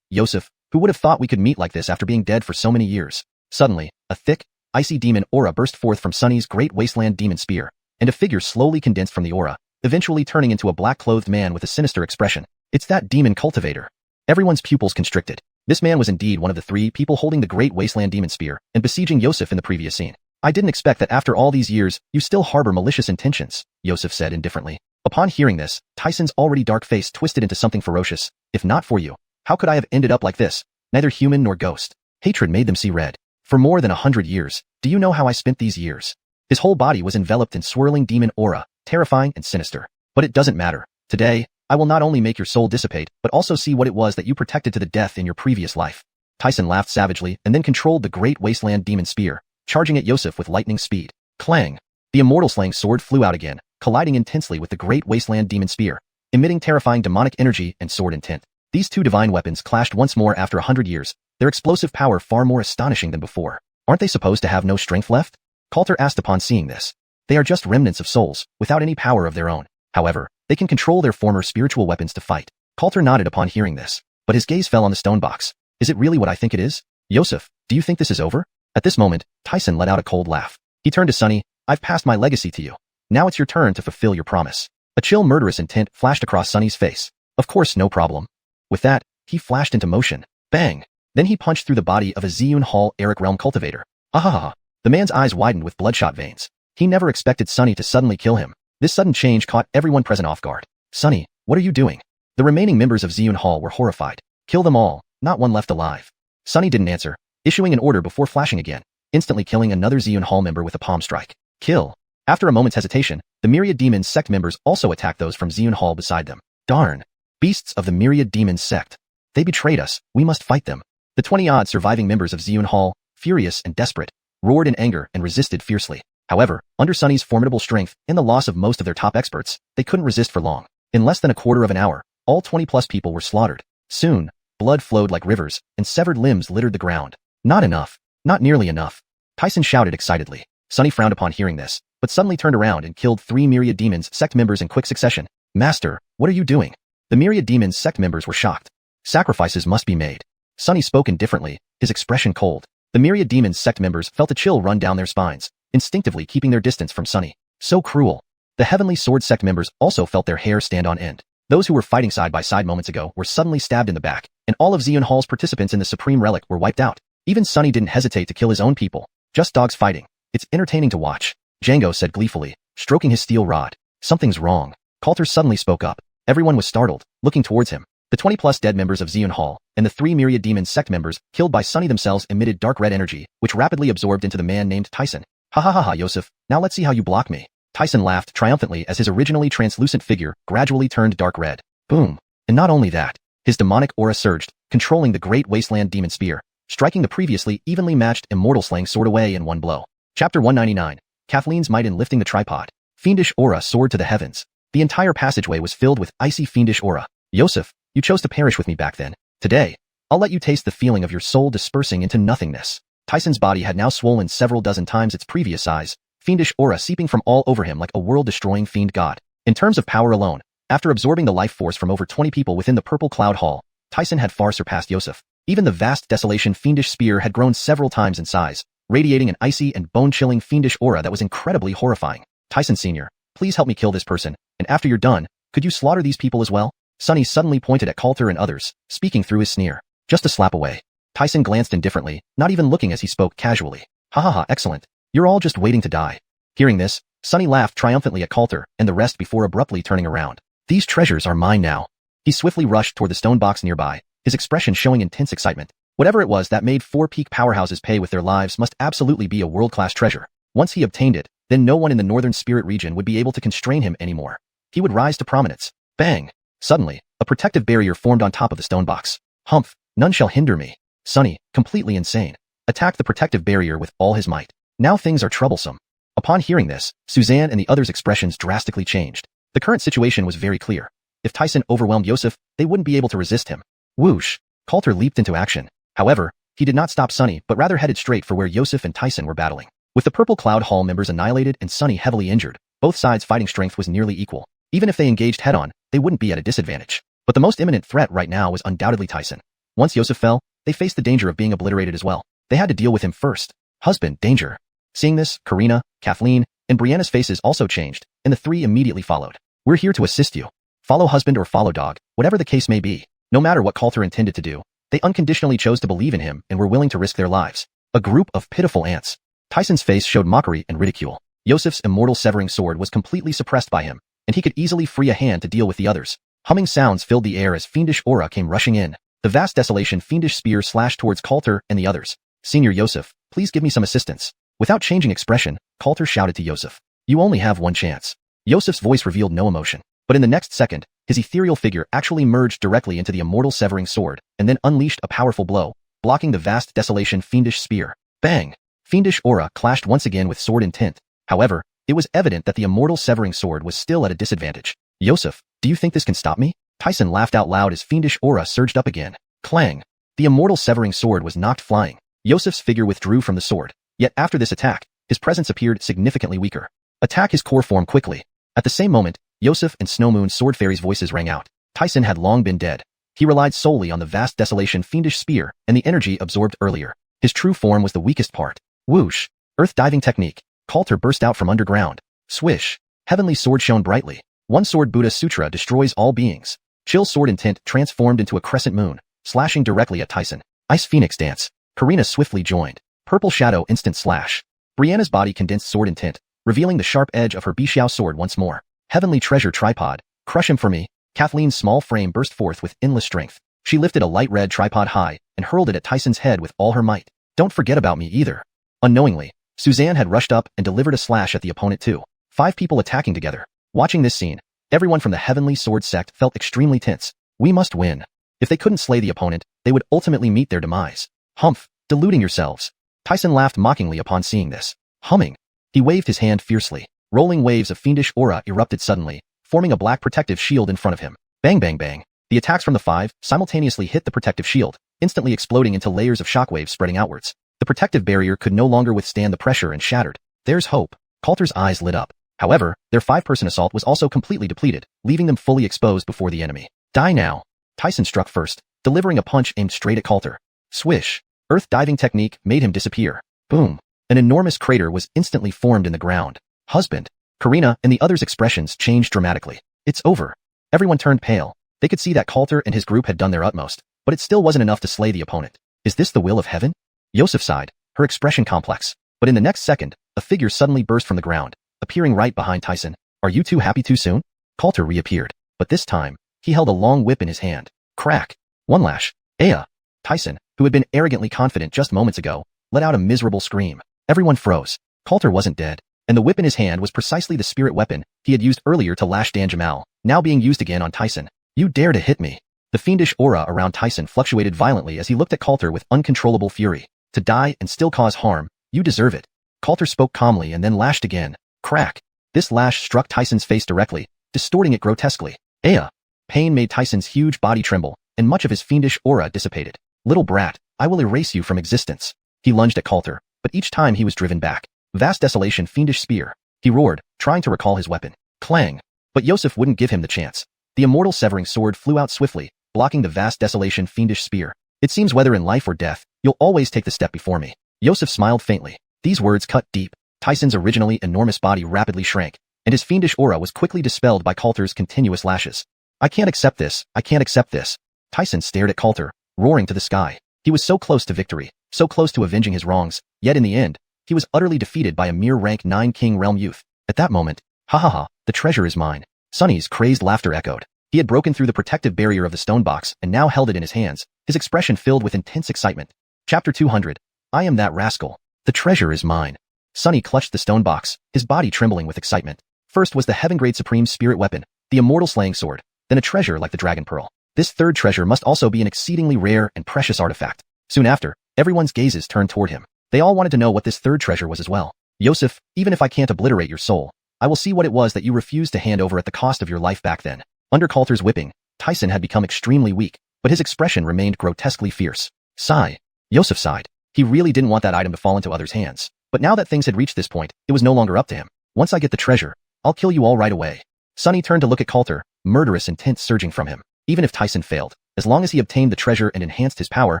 Yosef, who would have thought we could meet like this after being dead for so many years? Suddenly, a thick, icy demon aura burst forth from Sunny's great wasteland demon spear, and a figure slowly condensed from the aura, eventually turning into a black-clothed man with a sinister expression. It's that demon cultivator. Everyone's pupils constricted. This man was indeed one of the three people holding the great wasteland demon spear and besieging Yosef in the previous scene. I didn't expect that after all these years, you still harbor malicious intentions, Yosef said indifferently. Upon hearing this, Tyson's already dark face twisted into something ferocious. If not for you, how could I have ended up like this? Neither human nor ghost. Hatred made them see red. For more than 100 years, do you know how I spent these years? His whole body was enveloped in swirling demon aura, terrifying and sinister. But it doesn't matter. Today, I will not only make your soul dissipate, but also see what it was that you protected to the death in your previous life. Tyson laughed savagely and then controlled the great wasteland demon spear, charging at Yosef with lightning speed. Clang! The immortal slaying sword flew out again, colliding intensely with the great wasteland demon spear, emitting terrifying demonic energy and sword intent. These two divine weapons clashed once more after 100 years, their explosive power far more astonishing than before. Aren't they supposed to have no strength left? Coulter asked upon seeing this. They are just remnants of souls, without any power of their own. However, they can control their former spiritual weapons to fight. Coulter nodded upon hearing this, but his gaze fell on the stone box. Is it really what I think it is? Yosef, do you think this is over? At this moment, Tyson let out a cold laugh. He turned to Sunny. I've passed my legacy to you. Now it's your turn to fulfill your promise. A chill murderous intent flashed across Sunny's face. Of course, no problem. With that, he flashed into motion. Bang! Then he punched through the body of a Ziyun Hall Eric Realm cultivator. Ahaha! The man's eyes widened with bloodshot veins. He never expected Sunny to suddenly kill him. This sudden change caught everyone present off guard. Sunny, what are you doing? The remaining members of Ziyun Hall were horrified. Kill them all, not one left alive. Sunny didn't answer, issuing an order before flashing again, instantly killing another Ziyun Hall member with a palm strike. Kill. After a moment's hesitation, the Myriad Demons sect members also attacked those from Ziyun Hall beside them. Darn. Beasts of the Myriad Demons sect. They betrayed us, we must fight them. The 20-odd surviving members of Ziyun Hall, furious and desperate, roared in anger and resisted fiercely. However, under Sunny's formidable strength and the loss of most of their top experts, they couldn't resist for long. In less than a quarter of an hour, all 20-plus people were slaughtered. Soon, blood flowed like rivers, and severed limbs littered the ground. Not enough. Not nearly enough. Tyson shouted excitedly. Sunny frowned upon hearing this, but suddenly turned around and killed 3 Myriad Demons sect members in quick succession. Master, what are you doing? The Myriad Demons sect members were shocked. Sacrifices must be made. Sunny spoke indifferently, his expression cold. The Myriad Demons sect members felt a chill run down their spines, instinctively keeping their distance from Sunny. So cruel. The Heavenly Sword sect members also felt their hair stand on end. Those who were fighting side by side moments ago were suddenly stabbed in the back, and all of Ziyun Hall's participants in the Supreme Relic were wiped out. Even Sunny didn't hesitate to kill his own people. Just dogs fighting. It's entertaining to watch. Django said gleefully, stroking his steel rod. Something's wrong. Coulter suddenly spoke up. Everyone was startled, looking towards him. The 20-plus dead members of Xiuxian Hall, and the 3 myriad demon sect members, killed by Sunny themselves, emitted dark red energy, which rapidly absorbed into the man named Tyson. Ha ha ha ha, Yosef, now let's see how you block me. Tyson laughed triumphantly as his originally translucent figure gradually turned dark red. Boom. And not only that, his demonic aura surged, controlling the great wasteland demon spear, striking the previously evenly matched immortal slaying sword away in one blow. Chapter 199. Kathleen's might in lifting the tripod. Fiendish aura soared to the heavens. The entire passageway was filled with icy fiendish aura. Yosef, you chose to perish with me back then. Today, I'll let you taste the feeling of your soul dispersing into nothingness. Tyson's body had now swollen several dozen times its previous size, fiendish aura seeping from all over him like a world-destroying fiend god. In terms of power alone, after absorbing the life force from over 20 people within the Purple Cloud Hall, Tyson had far surpassed Yosef. Even the vast desolation fiendish spear had grown several times in size, radiating an icy and bone-chilling fiendish aura that was incredibly horrifying. Tyson Sr., please help me kill this person, and after you're done, could you slaughter these people as well? Sunny suddenly pointed at Coulter and others, speaking through his sneer. Just a slap away. Tyson glanced indifferently, not even looking as he spoke casually. Ha ha ha, excellent. You're all just waiting to die. Hearing this, Sunny laughed triumphantly at Coulter and the rest before abruptly turning around. These treasures are mine now. He swiftly rushed toward the stone box nearby, his expression showing intense excitement. Whatever it was that made 4 peak powerhouses pay with their lives must absolutely be a world-class treasure. Once he obtained it, then no one in the northern spirit region would be able to constrain him anymore. He would rise to prominence. Bang! Suddenly, a protective barrier formed on top of the stone box. Humph, none shall hinder me. Sunny, completely insane, attacked the protective barrier with all his might. Now things are troublesome. Upon hearing this, Suzanne and the others' expressions drastically changed. The current situation was very clear. If Tyson overwhelmed Yosef, they wouldn't be able to resist him. Whoosh! Coulter leaped into action. However, he did not stop Sunny but rather headed straight for where Yosef and Tyson were battling. With the Purple Cloud Hall members annihilated and Sunny heavily injured, both sides' fighting strength was nearly equal. Even if they engaged head-on, they wouldn't be at a disadvantage. But the most imminent threat right now was undoubtedly Tyson. Once Yosef fell, they faced the danger of being obliterated as well. They had to deal with him first. Husband, danger. Seeing this, Karina, Kathleen, and Brianna's faces also changed, and the 3 immediately followed. We're here to assist you. Follow husband or follow dog, whatever the case may be. No matter what Coulter intended to do, they unconditionally chose to believe in him and were willing to risk their lives. A group of pitiful ants. Tyson's face showed mockery and ridicule. Yosef's immortal severing sword was completely suppressed by him, and he could easily free a hand to deal with the others. Humming sounds filled the air as fiendish aura came rushing in. The vast desolation fiendish spear slashed towards Coulter and the others. Senior Yosef, please give me some assistance. Without changing expression, Coulter shouted to Yosef. You only have one chance. Yosef's voice revealed no emotion, but in the next second, his ethereal figure actually merged directly into the immortal severing sword, and then unleashed a powerful blow, blocking the vast desolation fiendish spear. Bang! Fiendish aura clashed once again with sword intent. However, it was evident that the immortal severing sword was still at a disadvantage. Yosef, do you think this can stop me? Tyson laughed out loud as fiendish aura surged up again. Clang! The immortal severing sword was knocked flying. Yosef's figure withdrew from the sword. Yet after this attack, his presence appeared significantly weaker. Attack his core form quickly. At the same moment, Yosef and Snowmoon's sword fairy's voices rang out. Tyson had long been dead. He relied solely on the vast desolation fiendish spear and the energy absorbed earlier. His true form was the weakest part. Whoosh! Earth diving technique. Coulter burst out from underground. Swish! Heavenly sword shone brightly. One sword Buddha Sutra destroys all beings. Chill sword intent transformed into a crescent moon, slashing directly at Tyson. Ice Phoenix dance. Karina swiftly joined. Purple shadow instant slash. Brianna's body condensed sword intent, revealing the sharp edge of her Bixiao sword once more. Heavenly treasure tripod. Crush him for me. Kathleen's small frame burst forth with endless strength. She lifted a light red tripod high and hurled it at Tyson's head with all her might. Don't forget about me either. Unknowingly, Suzanne had rushed up and delivered a slash at the opponent too. 5 people attacking together. Watching this scene, everyone from the Heavenly Sword sect felt extremely tense. We must win. If they couldn't slay the opponent, they would ultimately meet their demise. Humph, deluding yourselves. Tyson laughed mockingly upon seeing this. Humming. He waved his hand fiercely. Rolling waves of fiendish aura erupted suddenly, forming a black protective shield in front of him. Bang bang bang. The attacks from the 5 simultaneously hit the protective shield, instantly exploding into layers of shockwaves spreading outwards. The protective barrier could no longer withstand the pressure and shattered. There's hope. Coulter's eyes lit up. However, their 5-person assault was also completely depleted, leaving them fully exposed before the enemy. Die now. Tyson struck first, delivering a punch aimed straight at Coulter. Swish. Earth diving technique made him disappear. Boom. An enormous crater was instantly formed in the ground. Husband. Karina and the others' expressions changed dramatically. It's over. Everyone turned pale. They could see that Coulter and his group had done their utmost, but it still wasn't enough to slay the opponent. Is this the will of heaven? Yosef sighed, her expression complex. But in the next second, a figure suddenly burst from the ground, appearing right behind Tyson. Are you too happy too soon? Coulter reappeared. but this time, he held a long whip in his hand. Crack. One lash. Aya. Tyson, who had been arrogantly confident just moments ago, let out a miserable scream. Everyone froze. Coulter wasn't dead, and the whip in his hand was precisely the spirit weapon he had used earlier to lash Dan Jamal, now being used again on Tyson. You dare to hit me. The fiendish aura around Tyson fluctuated violently as he looked at Coulter with uncontrollable fury. To die and still cause harm, you deserve it. Coulter spoke calmly and then lashed again. Crack. This lash struck Tyson's face directly, distorting it grotesquely. Aya. Pain made Tyson's huge body tremble, and much of his fiendish aura dissipated. Little brat, I will erase you from existence. He lunged at Coulter, but each time he was driven back. Vast desolation, fiendish spear. He roared, trying to recall his weapon. Clang. But Yosef wouldn't give him the chance. The immortal severing sword flew out swiftly, blocking the vast desolation, fiendish spear. It seems whether in life or death, you'll always take the step before me. Yosef smiled faintly. These words cut deep. Tyson's originally enormous body rapidly shrank, and his fiendish aura was quickly dispelled by Coulter's continuous lashes. I can't accept this. I can't accept this. Tyson stared at Coulter, roaring to the sky. He was so close to victory, so close to avenging his wrongs, yet in the end, he was utterly defeated by a mere rank 9 King Realm youth. At that moment, ha ha ha, the treasure is mine. Sonny's crazed laughter echoed. He had broken through the protective barrier of the stone box and now held it in his hands, his expression filled with intense excitement. Chapter 200. I am that rascal. The treasure is mine. Sonny clutched the stone box, his body trembling with excitement. First was the heaven-grade supreme spirit weapon, the immortal slaying sword, then a treasure like the dragon pearl. This third treasure must also be an exceedingly rare and precious artifact. Soon after, everyone's gazes turned toward him. They all wanted to know what this third treasure was as well. Yosef, even if I can't obliterate your soul, I will see what it was that you refused to hand over at the cost of your life back then. Under Coulter's whipping, Tyson had become extremely weak, but his expression remained grotesquely fierce. Sigh. Yosef sighed. He really didn't want that item to fall into others' hands. But now that things had reached this point, it was no longer up to him. Once I get the treasure, I'll kill you all right away. Sonny turned to look at Coulter, murderous intent surging from him. Even if Tyson failed, as long as he obtained the treasure and enhanced his power,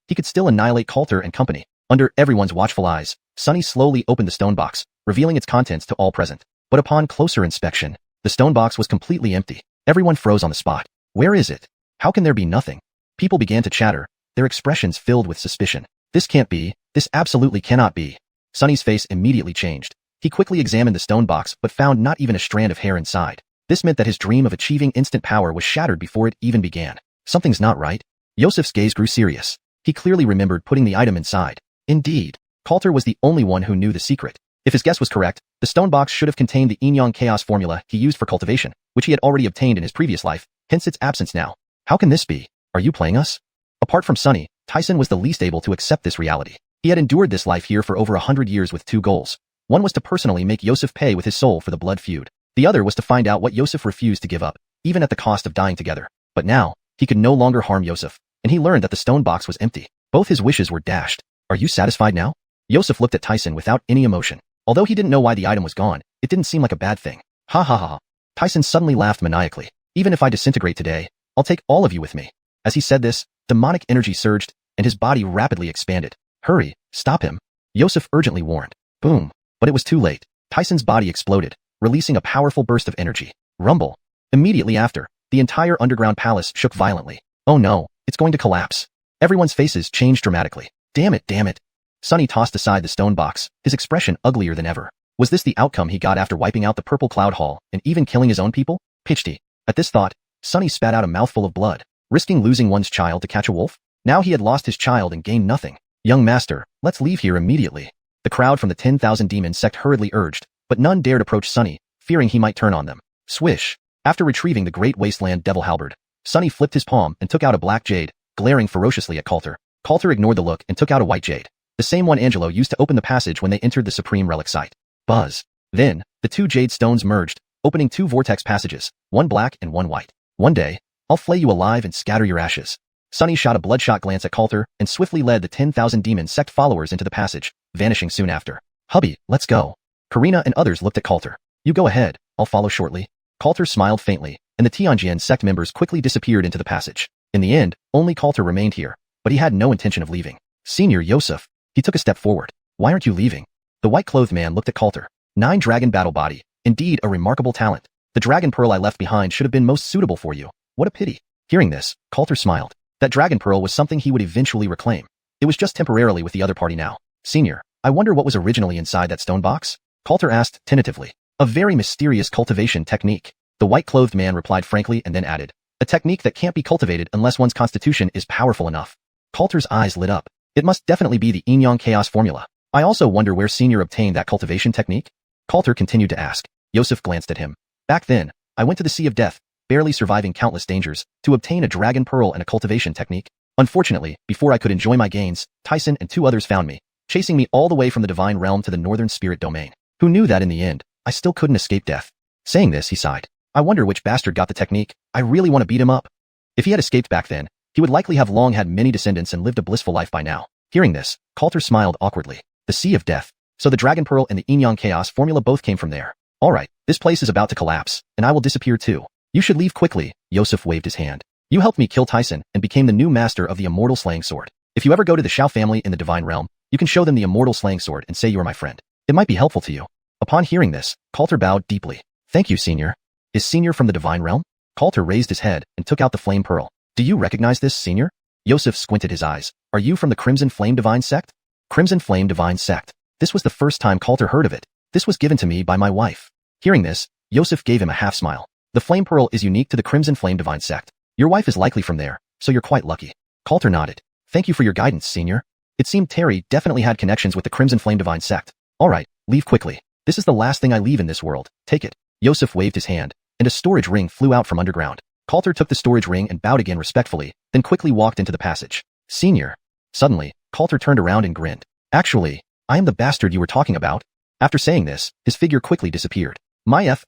he could still annihilate Coulter and company. Under everyone's watchful eyes, Sonny slowly opened the stone box, revealing its contents to all present. But upon closer inspection, the stone box was completely empty. Everyone froze on the spot. Where is it? How can there be nothing? People began to chatter, their expressions filled with suspicion. This can't be. This absolutely cannot be. Sonny's face immediately changed. He quickly examined the stone box but found not even a strand of hair inside. This meant that his dream of achieving instant power was shattered before it even began. Something's not right. Yosef's gaze grew serious. He clearly remembered putting the item inside. Indeed, Coulter was the only one who knew the secret. If his guess was correct, the stone box should have contained the yin-yang chaos formula he used for cultivation, which he had already obtained in his previous life, hence its absence now. How can this be? Are you playing us? Apart from Sonny, Tyson was the least able to accept this reality. He had endured this life here for over 100 years with two goals. One was to personally make Yosef pay with his soul for the blood feud. The other was to find out what Yosef refused to give up, even at the cost of dying together. But now, he could no longer harm Yosef, and he learned that the stone box was empty. Both his wishes were dashed. Are you satisfied now? Yosef looked at Tyson without any emotion. Although he didn't know why the item was gone, it didn't seem like a bad thing. Ha ha ha ha. Tyson suddenly laughed maniacally. Even if I disintegrate today, I'll take all of you with me. As he said this, demonic energy surged, and his body rapidly expanded. Hurry, stop him. Yosef urgently warned. Boom. But it was too late. Tyson's body exploded, releasing a powerful burst of energy. Rumble. Immediately after, the entire underground palace shook violently. Oh no, it's going to collapse. Everyone's faces changed dramatically. Damn it, damn it. Sonny tossed aside the stone box, his expression uglier than ever. Was this the outcome he got after wiping out the purple cloud hall and even killing his own people? Pitchty. At this thought, Sonny spat out a mouthful of blood, risking losing one's child to catch a wolf? Now he had lost his child and gained nothing. Young master, let's leave here immediately. The crowd from the 10,000 demon sect hurriedly urged, but none dared approach Sonny, fearing he might turn on them. Swish. After retrieving the great wasteland devil halberd, Sonny flipped his palm and took out a black jade, glaring ferociously at Coulter. Coulter ignored the look and took out a white jade, the same one Angelo used to open the passage when they entered the supreme relic site. Buzz. Then, the two jade stones merged, opening two vortex passages, one black and one white. One day, I'll flay you alive and scatter your ashes. Sonny shot a bloodshot glance at Coulter and swiftly led the 10,000 demon sect followers into the passage, vanishing soon after. Hubby, let's go. Karina and others looked at Coulter. You go ahead, I'll follow shortly. Coulter smiled faintly, and the Tianjian sect members quickly disappeared into the passage. In the end, only Coulter remained here, but he had no intention of leaving. Senior Yosef. He took a step forward. Why aren't you leaving? The white-clothed man looked at Coulter. 9 dragon battle body. Indeed a remarkable talent. The dragon pearl I left behind should have been most suitable for you. What a pity. Hearing this, Coulter smiled. That dragon pearl was something he would eventually reclaim. It was just temporarily with the other party now. Senior, I wonder what was originally inside that stone box? Coulter asked tentatively. A very mysterious cultivation technique. The white-clothed man replied frankly and then added, a technique that can't be cultivated unless one's constitution is powerful enough. Coulter's eyes lit up. It must definitely be the yin-yang chaos formula. I also wonder where Senior obtained that cultivation technique? Coulter continued to ask. Yosef glanced at him. Back then, I went to the Sea of Death, barely surviving countless dangers, to obtain a dragon pearl and a cultivation technique. Unfortunately, before I could enjoy my gains, Tyson and 2 others found me, chasing me all the way from the divine realm to the northern spirit domain. Who knew that in the end, I still couldn't escape death? Saying this, he sighed. I wonder which bastard got the technique. I really want to beat him up. If he had escaped back then, he would likely have long had many descendants and lived a blissful life by now. Hearing this, Coulter smiled awkwardly. The Sea of Death. So the dragon pearl and the yin-yang chaos formula both came from there. Alright, this place is about to collapse, and I will disappear too. You should leave quickly. Yosef waved his hand. You helped me kill Tyson and became the new master of the immortal slaying sword. If you ever go to the Xiao family in the divine realm, you can show them the immortal slaying sword and say you are my friend. It might be helpful to you. Upon hearing this, Coulter bowed deeply. Thank you, Senior. Is Senior from the divine realm? Coulter raised his head and took out the flame pearl. Do you recognize this, Senior? Yosef squinted his eyes. Are you from the Crimson Flame Divine Sect? Crimson Flame Divine Sect. This was the first time Coulter heard of it. This was given to me by my wife. Hearing this, Yosef gave him a half smile. The flame pearl is unique to the Crimson Flame Divine Sect. Your wife is likely from there, so you're quite lucky. Coulter nodded. Thank you for your guidance, Senior. It seemed Terry definitely had connections with the Crimson Flame Divine Sect. Alright, leave quickly. This is the last thing I leave in this world. Take it. Yosef waved his hand, and a storage ring flew out from underground. Coulter took the storage ring and bowed again respectfully, then quickly walked into the passage. Senior. Suddenly, Coulter turned around and grinned. Actually, I am the bastard you were talking about. After saying this, his figure quickly disappeared. My F********.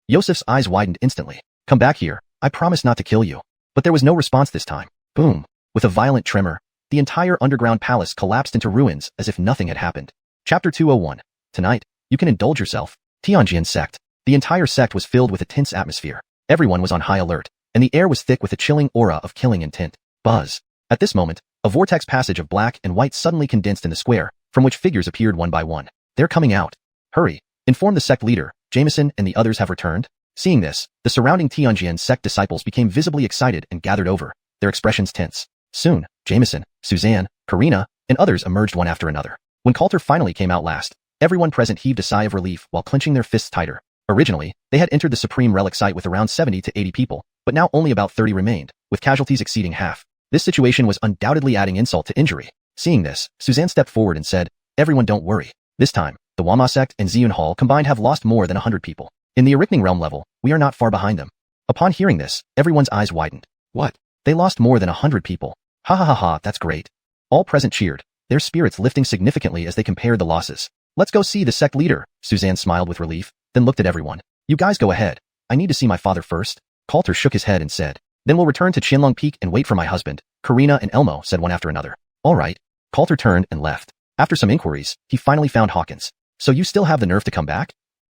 Yosef's eyes widened instantly. Come back here. I promise not to kill you. But there was no response this time. Boom. With a violent tremor, the entire underground palace collapsed into ruins as if nothing had happened. Chapter 201. Tonight, you can indulge yourself. Tianjian sect. The entire sect was filled with a tense atmosphere. Everyone was on high alert, and the air was thick with a chilling aura of killing intent. Buzz. At this moment, a vortex passage of black and white suddenly condensed in the square, from which figures appeared one by one. They're coming out. Hurry. Inform the sect leader. Jameson and the others have returned. Seeing this, the surrounding Tianjian sect disciples became visibly excited and gathered over, their expressions tense. Soon, Jameson, Suzanne, Karina, and others emerged one after another. When Coulter finally came out last, everyone present heaved a sigh of relief while clenching their fists tighter. Originally, they had entered the Supreme Relic site with around 70 to 80 people, but now only about 30 remained, with casualties exceeding half. This situation was undoubtedly adding insult to injury. Seeing this, Suzanne stepped forward and said, Everyone don't worry. This time, the Wama sect and Xiuxian Hall combined have lost more than 100 people. In the Awakening realm level, we are not far behind them. Upon hearing this, everyone's eyes widened. What? They lost more than 100 people. Ha ha ha ha, that's great. All present cheered, their spirits lifting significantly as they compared the losses. Let's go see the sect leader. Suzanne smiled with relief, then looked at everyone. You guys go ahead. I need to see my father first. Coulter shook his head and said, Then we'll return to Qianlong Peak and wait for my husband. Karina and Elmo said one after another. All right. Coulter turned and left. After some inquiries, he finally found Hawkins. So you still have the nerve to come back?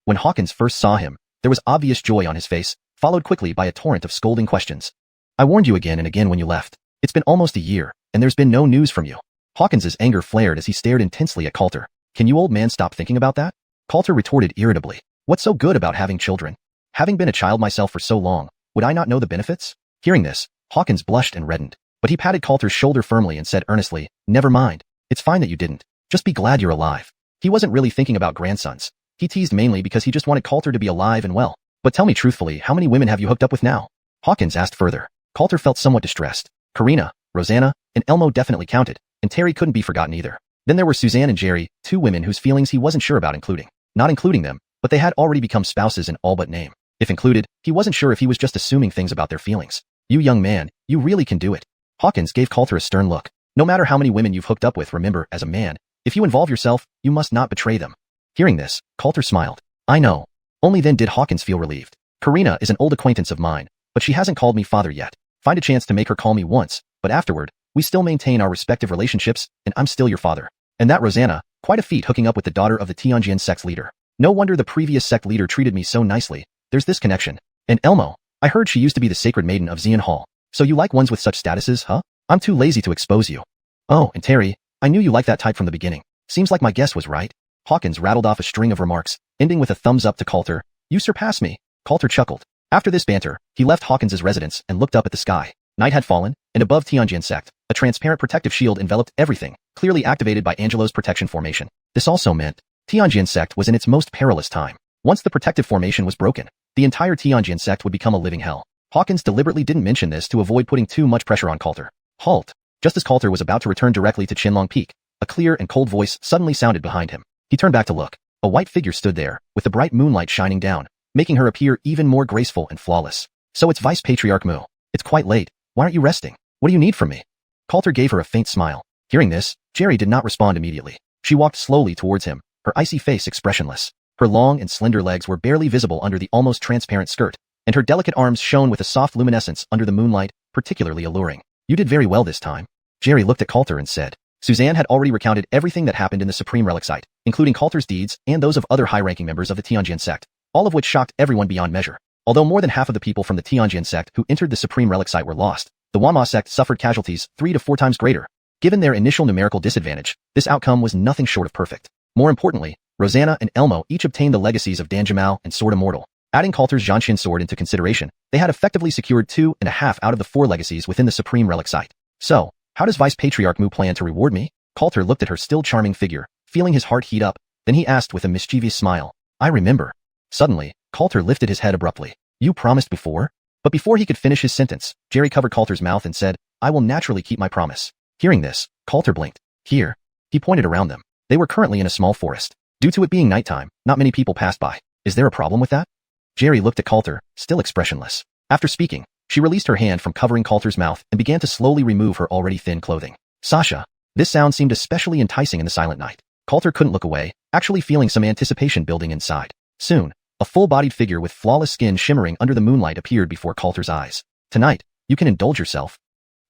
When Hawkins first saw him, there was obvious joy on his face, followed quickly by a torrent of scolding questions. I warned you again and again when you left. It's been almost a year, and there's been no news from you. Hawkins's anger flared as he stared intensely at Coulter. Can you old man stop thinking about that? Coulter retorted irritably. What's so good about having children? Having been a child myself for so long, would I not know the benefits? Hearing this, Hawkins blushed and reddened, but he patted Coulter's shoulder firmly and said earnestly, Never mind. It's fine that you didn't. Just be glad you're alive. He wasn't really thinking about grandsons. He teased mainly because he just wanted Coulter to be alive and well. But tell me truthfully, how many women have you hooked up with now? Hawkins asked further. Coulter felt somewhat distressed. Karina, Rosanna, and Elmo definitely counted, and Terry couldn't be forgotten either. Then there were Suzanne and Jerry, 2 women whose feelings he wasn't sure about including. Not including them, but they had already become spouses in all but name. If included, he wasn't sure if he was just assuming things about their feelings. You young man, you really can do it. Hawkins gave Coulter a stern look. No matter how many women you've hooked up with, remember, as a man, if you involve yourself, you must not betray them. Hearing this, Coulter smiled. I know. Only then did Hawkins feel relieved. Karina is an old acquaintance of mine, but she hasn't called me father yet. Find a chance to make her call me once, but afterward, we still maintain our respective relationships, and I'm still your father. And that Rosanna, quite a feat hooking up with the daughter of the Tianjian sect's leader. No wonder the previous sect leader treated me so nicely. There's this connection. And Elmo, I heard she used to be the sacred maiden of Xiuxian Hall. So you like ones with such statuses, huh? I'm too lazy to expose you. Oh, and Terry, I knew you liked that type from the beginning. Seems like my guess was right. Hawkins rattled off a string of remarks, ending with a thumbs up to Coulter. You surpass me. Coulter chuckled. After this banter, he left Hawkins's residence and looked up at the sky. Night had fallen, and above Tianjian sect, a transparent protective shield enveloped everything, clearly activated by Angelo's protection formation. This also meant Tianjian sect was in its most perilous time. Once the protective formation was broken, The entire Tianjin sect would become a living hell. Hawkins deliberately didn't mention this to avoid putting too much pressure on Coulter. Halt! Just as Coulter was about to return directly to Qianlong Peak, a clear and cold voice suddenly sounded behind him. He turned back to look. A white figure stood there, with the bright moonlight shining down, making her appear even more graceful and flawless. So it's Vice Patriarch Mu. It's quite late. Why aren't you resting? What do you need from me? Coulter gave her a faint smile. Hearing this, Jerry did not respond immediately. She walked slowly towards him, her icy face expressionless. Her long and slender legs were barely visible under the almost transparent skirt, and her delicate arms shone with a soft luminescence under the moonlight, particularly alluring. You did very well this time. Jerry looked at Coulter and said. Suzanne had already recounted everything that happened in the Supreme Relic site, including Coulter's deeds and those of other high-ranking members of the Tianjin sect, all of which shocked everyone beyond measure. Although more than half of the people from the Tianjin sect who entered the Supreme Relic site were lost, the Wanma sect suffered casualties 3 to 4 times greater. Given their initial numerical disadvantage, this outcome was nothing short of perfect. More importantly, Rosanna and Elmo each obtained the legacies of Danjimao and Sword Immortal. Adding Coulter's Zhanshin sword into consideration, they had effectively secured 2.5 out of the 4 legacies within the Supreme Relic site. So, how does Vice Patriarch Mu plan to reward me? Coulter looked at her still charming figure, feeling his heart heat up. Then he asked with a mischievous smile. I remember. Suddenly, Coulter lifted his head abruptly. You promised before? But before he could finish his sentence, Jerry covered Coulter's mouth and said, I will naturally keep my promise. Hearing this, Coulter blinked. Here. He pointed around them. They were currently in a small forest. Due to it being nighttime, not many people passed by. Is there a problem with that? Jerry looked at Coulter, still expressionless. After speaking, she released her hand from covering Coulter's mouth and began to slowly remove her already thin clothing. Sasha. This sound seemed especially enticing in the silent night. Coulter couldn't look away, actually feeling some anticipation building inside. Soon, a full-bodied figure with flawless skin shimmering under the moonlight appeared before Coulter's eyes. Tonight, you can indulge yourself.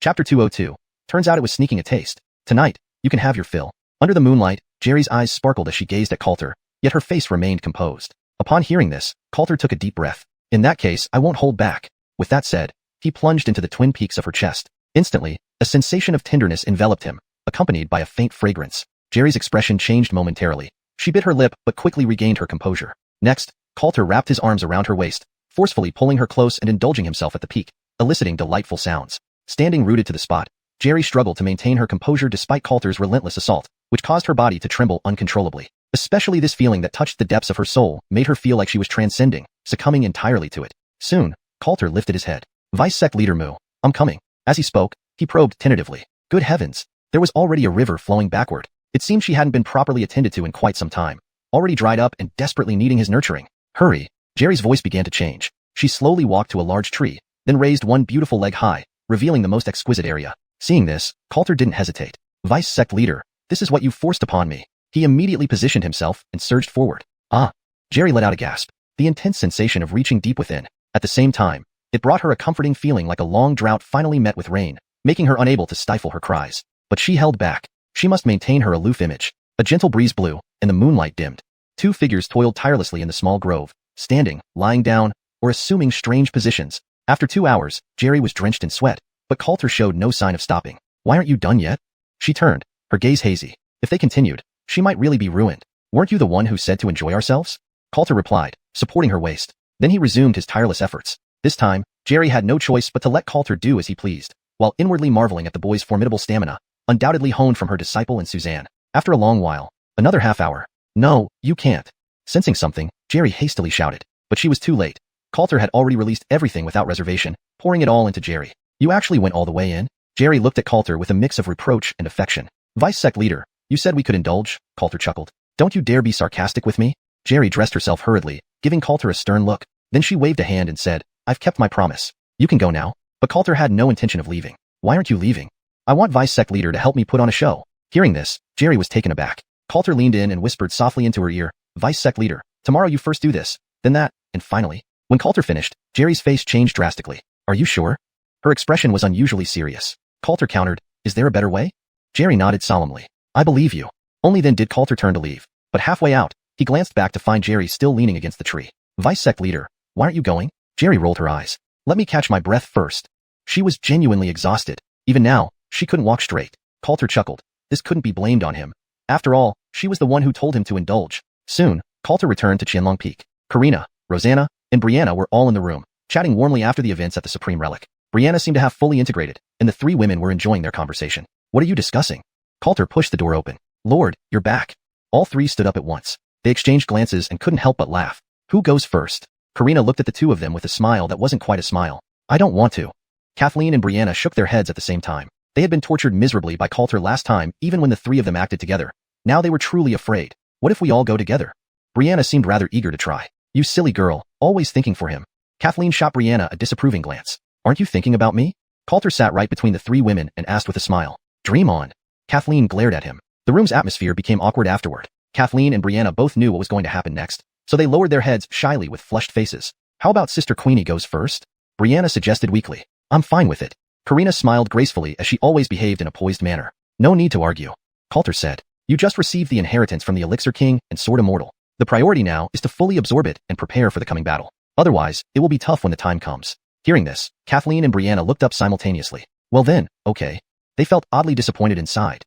Chapter 202. Turns out it was sneaking a taste. Tonight, you can have your fill. Under the moonlight, Jerry's eyes sparkled as she gazed at Coulter, yet her face remained composed. Upon hearing this, Coulter took a deep breath. In that case, I won't hold back. With that said, he plunged into the twin peaks of her chest. Instantly, a sensation of tenderness enveloped him, accompanied by a faint fragrance. Jerry's expression changed momentarily. She bit her lip but quickly regained her composure. Next, Coulter wrapped his arms around her waist, forcefully pulling her close and indulging himself at the peak, eliciting delightful sounds. Standing rooted to the spot, Jerry struggled to maintain her composure despite Coulter's relentless assault, which caused her body to tremble uncontrollably. Especially this feeling that touched the depths of her soul made her feel like she was transcending, succumbing entirely to it. Soon, Coulter lifted his head. Vice Sect Leader Mu, I'm coming. As he spoke, he probed tentatively. Good heavens, there was already a river flowing backward. It seemed she hadn't been properly attended to in quite some time, already dried up and desperately needing his nurturing. Hurry. Jerry's voice began to change. She slowly walked to a large tree, then raised one beautiful leg high, revealing the most exquisite area. Seeing this, Coulter didn't hesitate. Vice Sect Leader, this is what you forced upon me. He immediately positioned himself and surged forward. Ah! Jerry let out a gasp. The intense sensation of reaching deep within. At the same time, it brought her a comforting feeling like a long drought finally met with rain, making her unable to stifle her cries. But she held back. She must maintain her aloof image. A gentle breeze blew, and the moonlight dimmed. 2 figures toiled tirelessly in the small grove, standing, lying down, or assuming strange positions. After 2 hours, Jerry was drenched in sweat, but Coulter showed no sign of stopping. Why aren't you done yet? She turned, her gaze hazy. If they continued, she might really be ruined. Weren't you the one who said to enjoy ourselves? Coulter replied, supporting her waist. Then he resumed his tireless efforts. This time, Jerry had no choice but to let Coulter do as he pleased, while inwardly marveling at the boy's formidable stamina, undoubtedly honed from her disciple and Suzanne. After a long while, another half hour. No, you can't. Sensing something, Jerry hastily shouted, but she was too late. Coulter had already released everything without reservation, pouring it all into Jerry. You actually went all the way in? Jerry looked at Coulter with a mix of reproach and affection. Vice Sect Leader, you said we could indulge, Coulter chuckled. Don't you dare be sarcastic with me? Jerry dressed herself hurriedly, giving Coulter a stern look. Then she waved a hand and said, I've kept my promise. You can go now. But Coulter had no intention of leaving. Why aren't you leaving? I want Vice Sect Leader to help me put on a show. Hearing this, Jerry was taken aback. Coulter leaned in and whispered softly into her ear, Vice Sect Leader, tomorrow you first do this, then that, and finally. When Coulter finished, Jerry's face changed drastically. Are you sure? Her expression was unusually serious. Coulter countered, is there a better way? Jerry nodded solemnly. I believe you. Only then did Coulter turn to leave. But halfway out, he glanced back to find Jerry still leaning against the tree. Vice Sect Leader, why aren't you going? Jerry rolled her eyes. Let me catch my breath first. She was genuinely exhausted. Even now, she couldn't walk straight. Coulter chuckled. This couldn't be blamed on him. After all, she was the one who told him to indulge. Soon, Coulter returned to Qianlong Peak. Karina, Rosanna, and Brianna were all in the room, chatting warmly after the events at the Supreme Relic. Brianna seemed to have fully integrated, and the 3 women were enjoying their conversation. What are you discussing? Coulter pushed the door open. Lord, you're back. All 3 stood up at once. They exchanged glances and couldn't help but laugh. Who goes first? Karina looked at the two of them with a smile that wasn't quite a smile. I don't want to. Kathleen and Brianna shook their heads at the same time. They had been tortured miserably by Coulter last time, even when the three of them acted together. Now they were truly afraid. What if we all go together? Brianna seemed rather eager to try. You silly girl, always thinking for him. Kathleen shot Brianna a disapproving glance. Aren't you thinking about me? Coulter sat right between the three women and asked with a smile. Dream on. Kathleen glared at him. The room's atmosphere became awkward afterward. Kathleen and Brianna both knew what was going to happen next, so they lowered their heads shyly with flushed faces. How about Sister Queenie goes first? Brianna suggested weakly. I'm fine with it. Karina smiled gracefully as she always behaved in a poised manner. No need to argue. Coulter said. You just received the inheritance from the Elixir King and Sword Immortal. The priority now is to fully absorb it and prepare for the coming battle. Otherwise, it will be tough when the time comes. Hearing this, Kathleen and Brianna looked up simultaneously. Well then, okay. They felt oddly disappointed inside.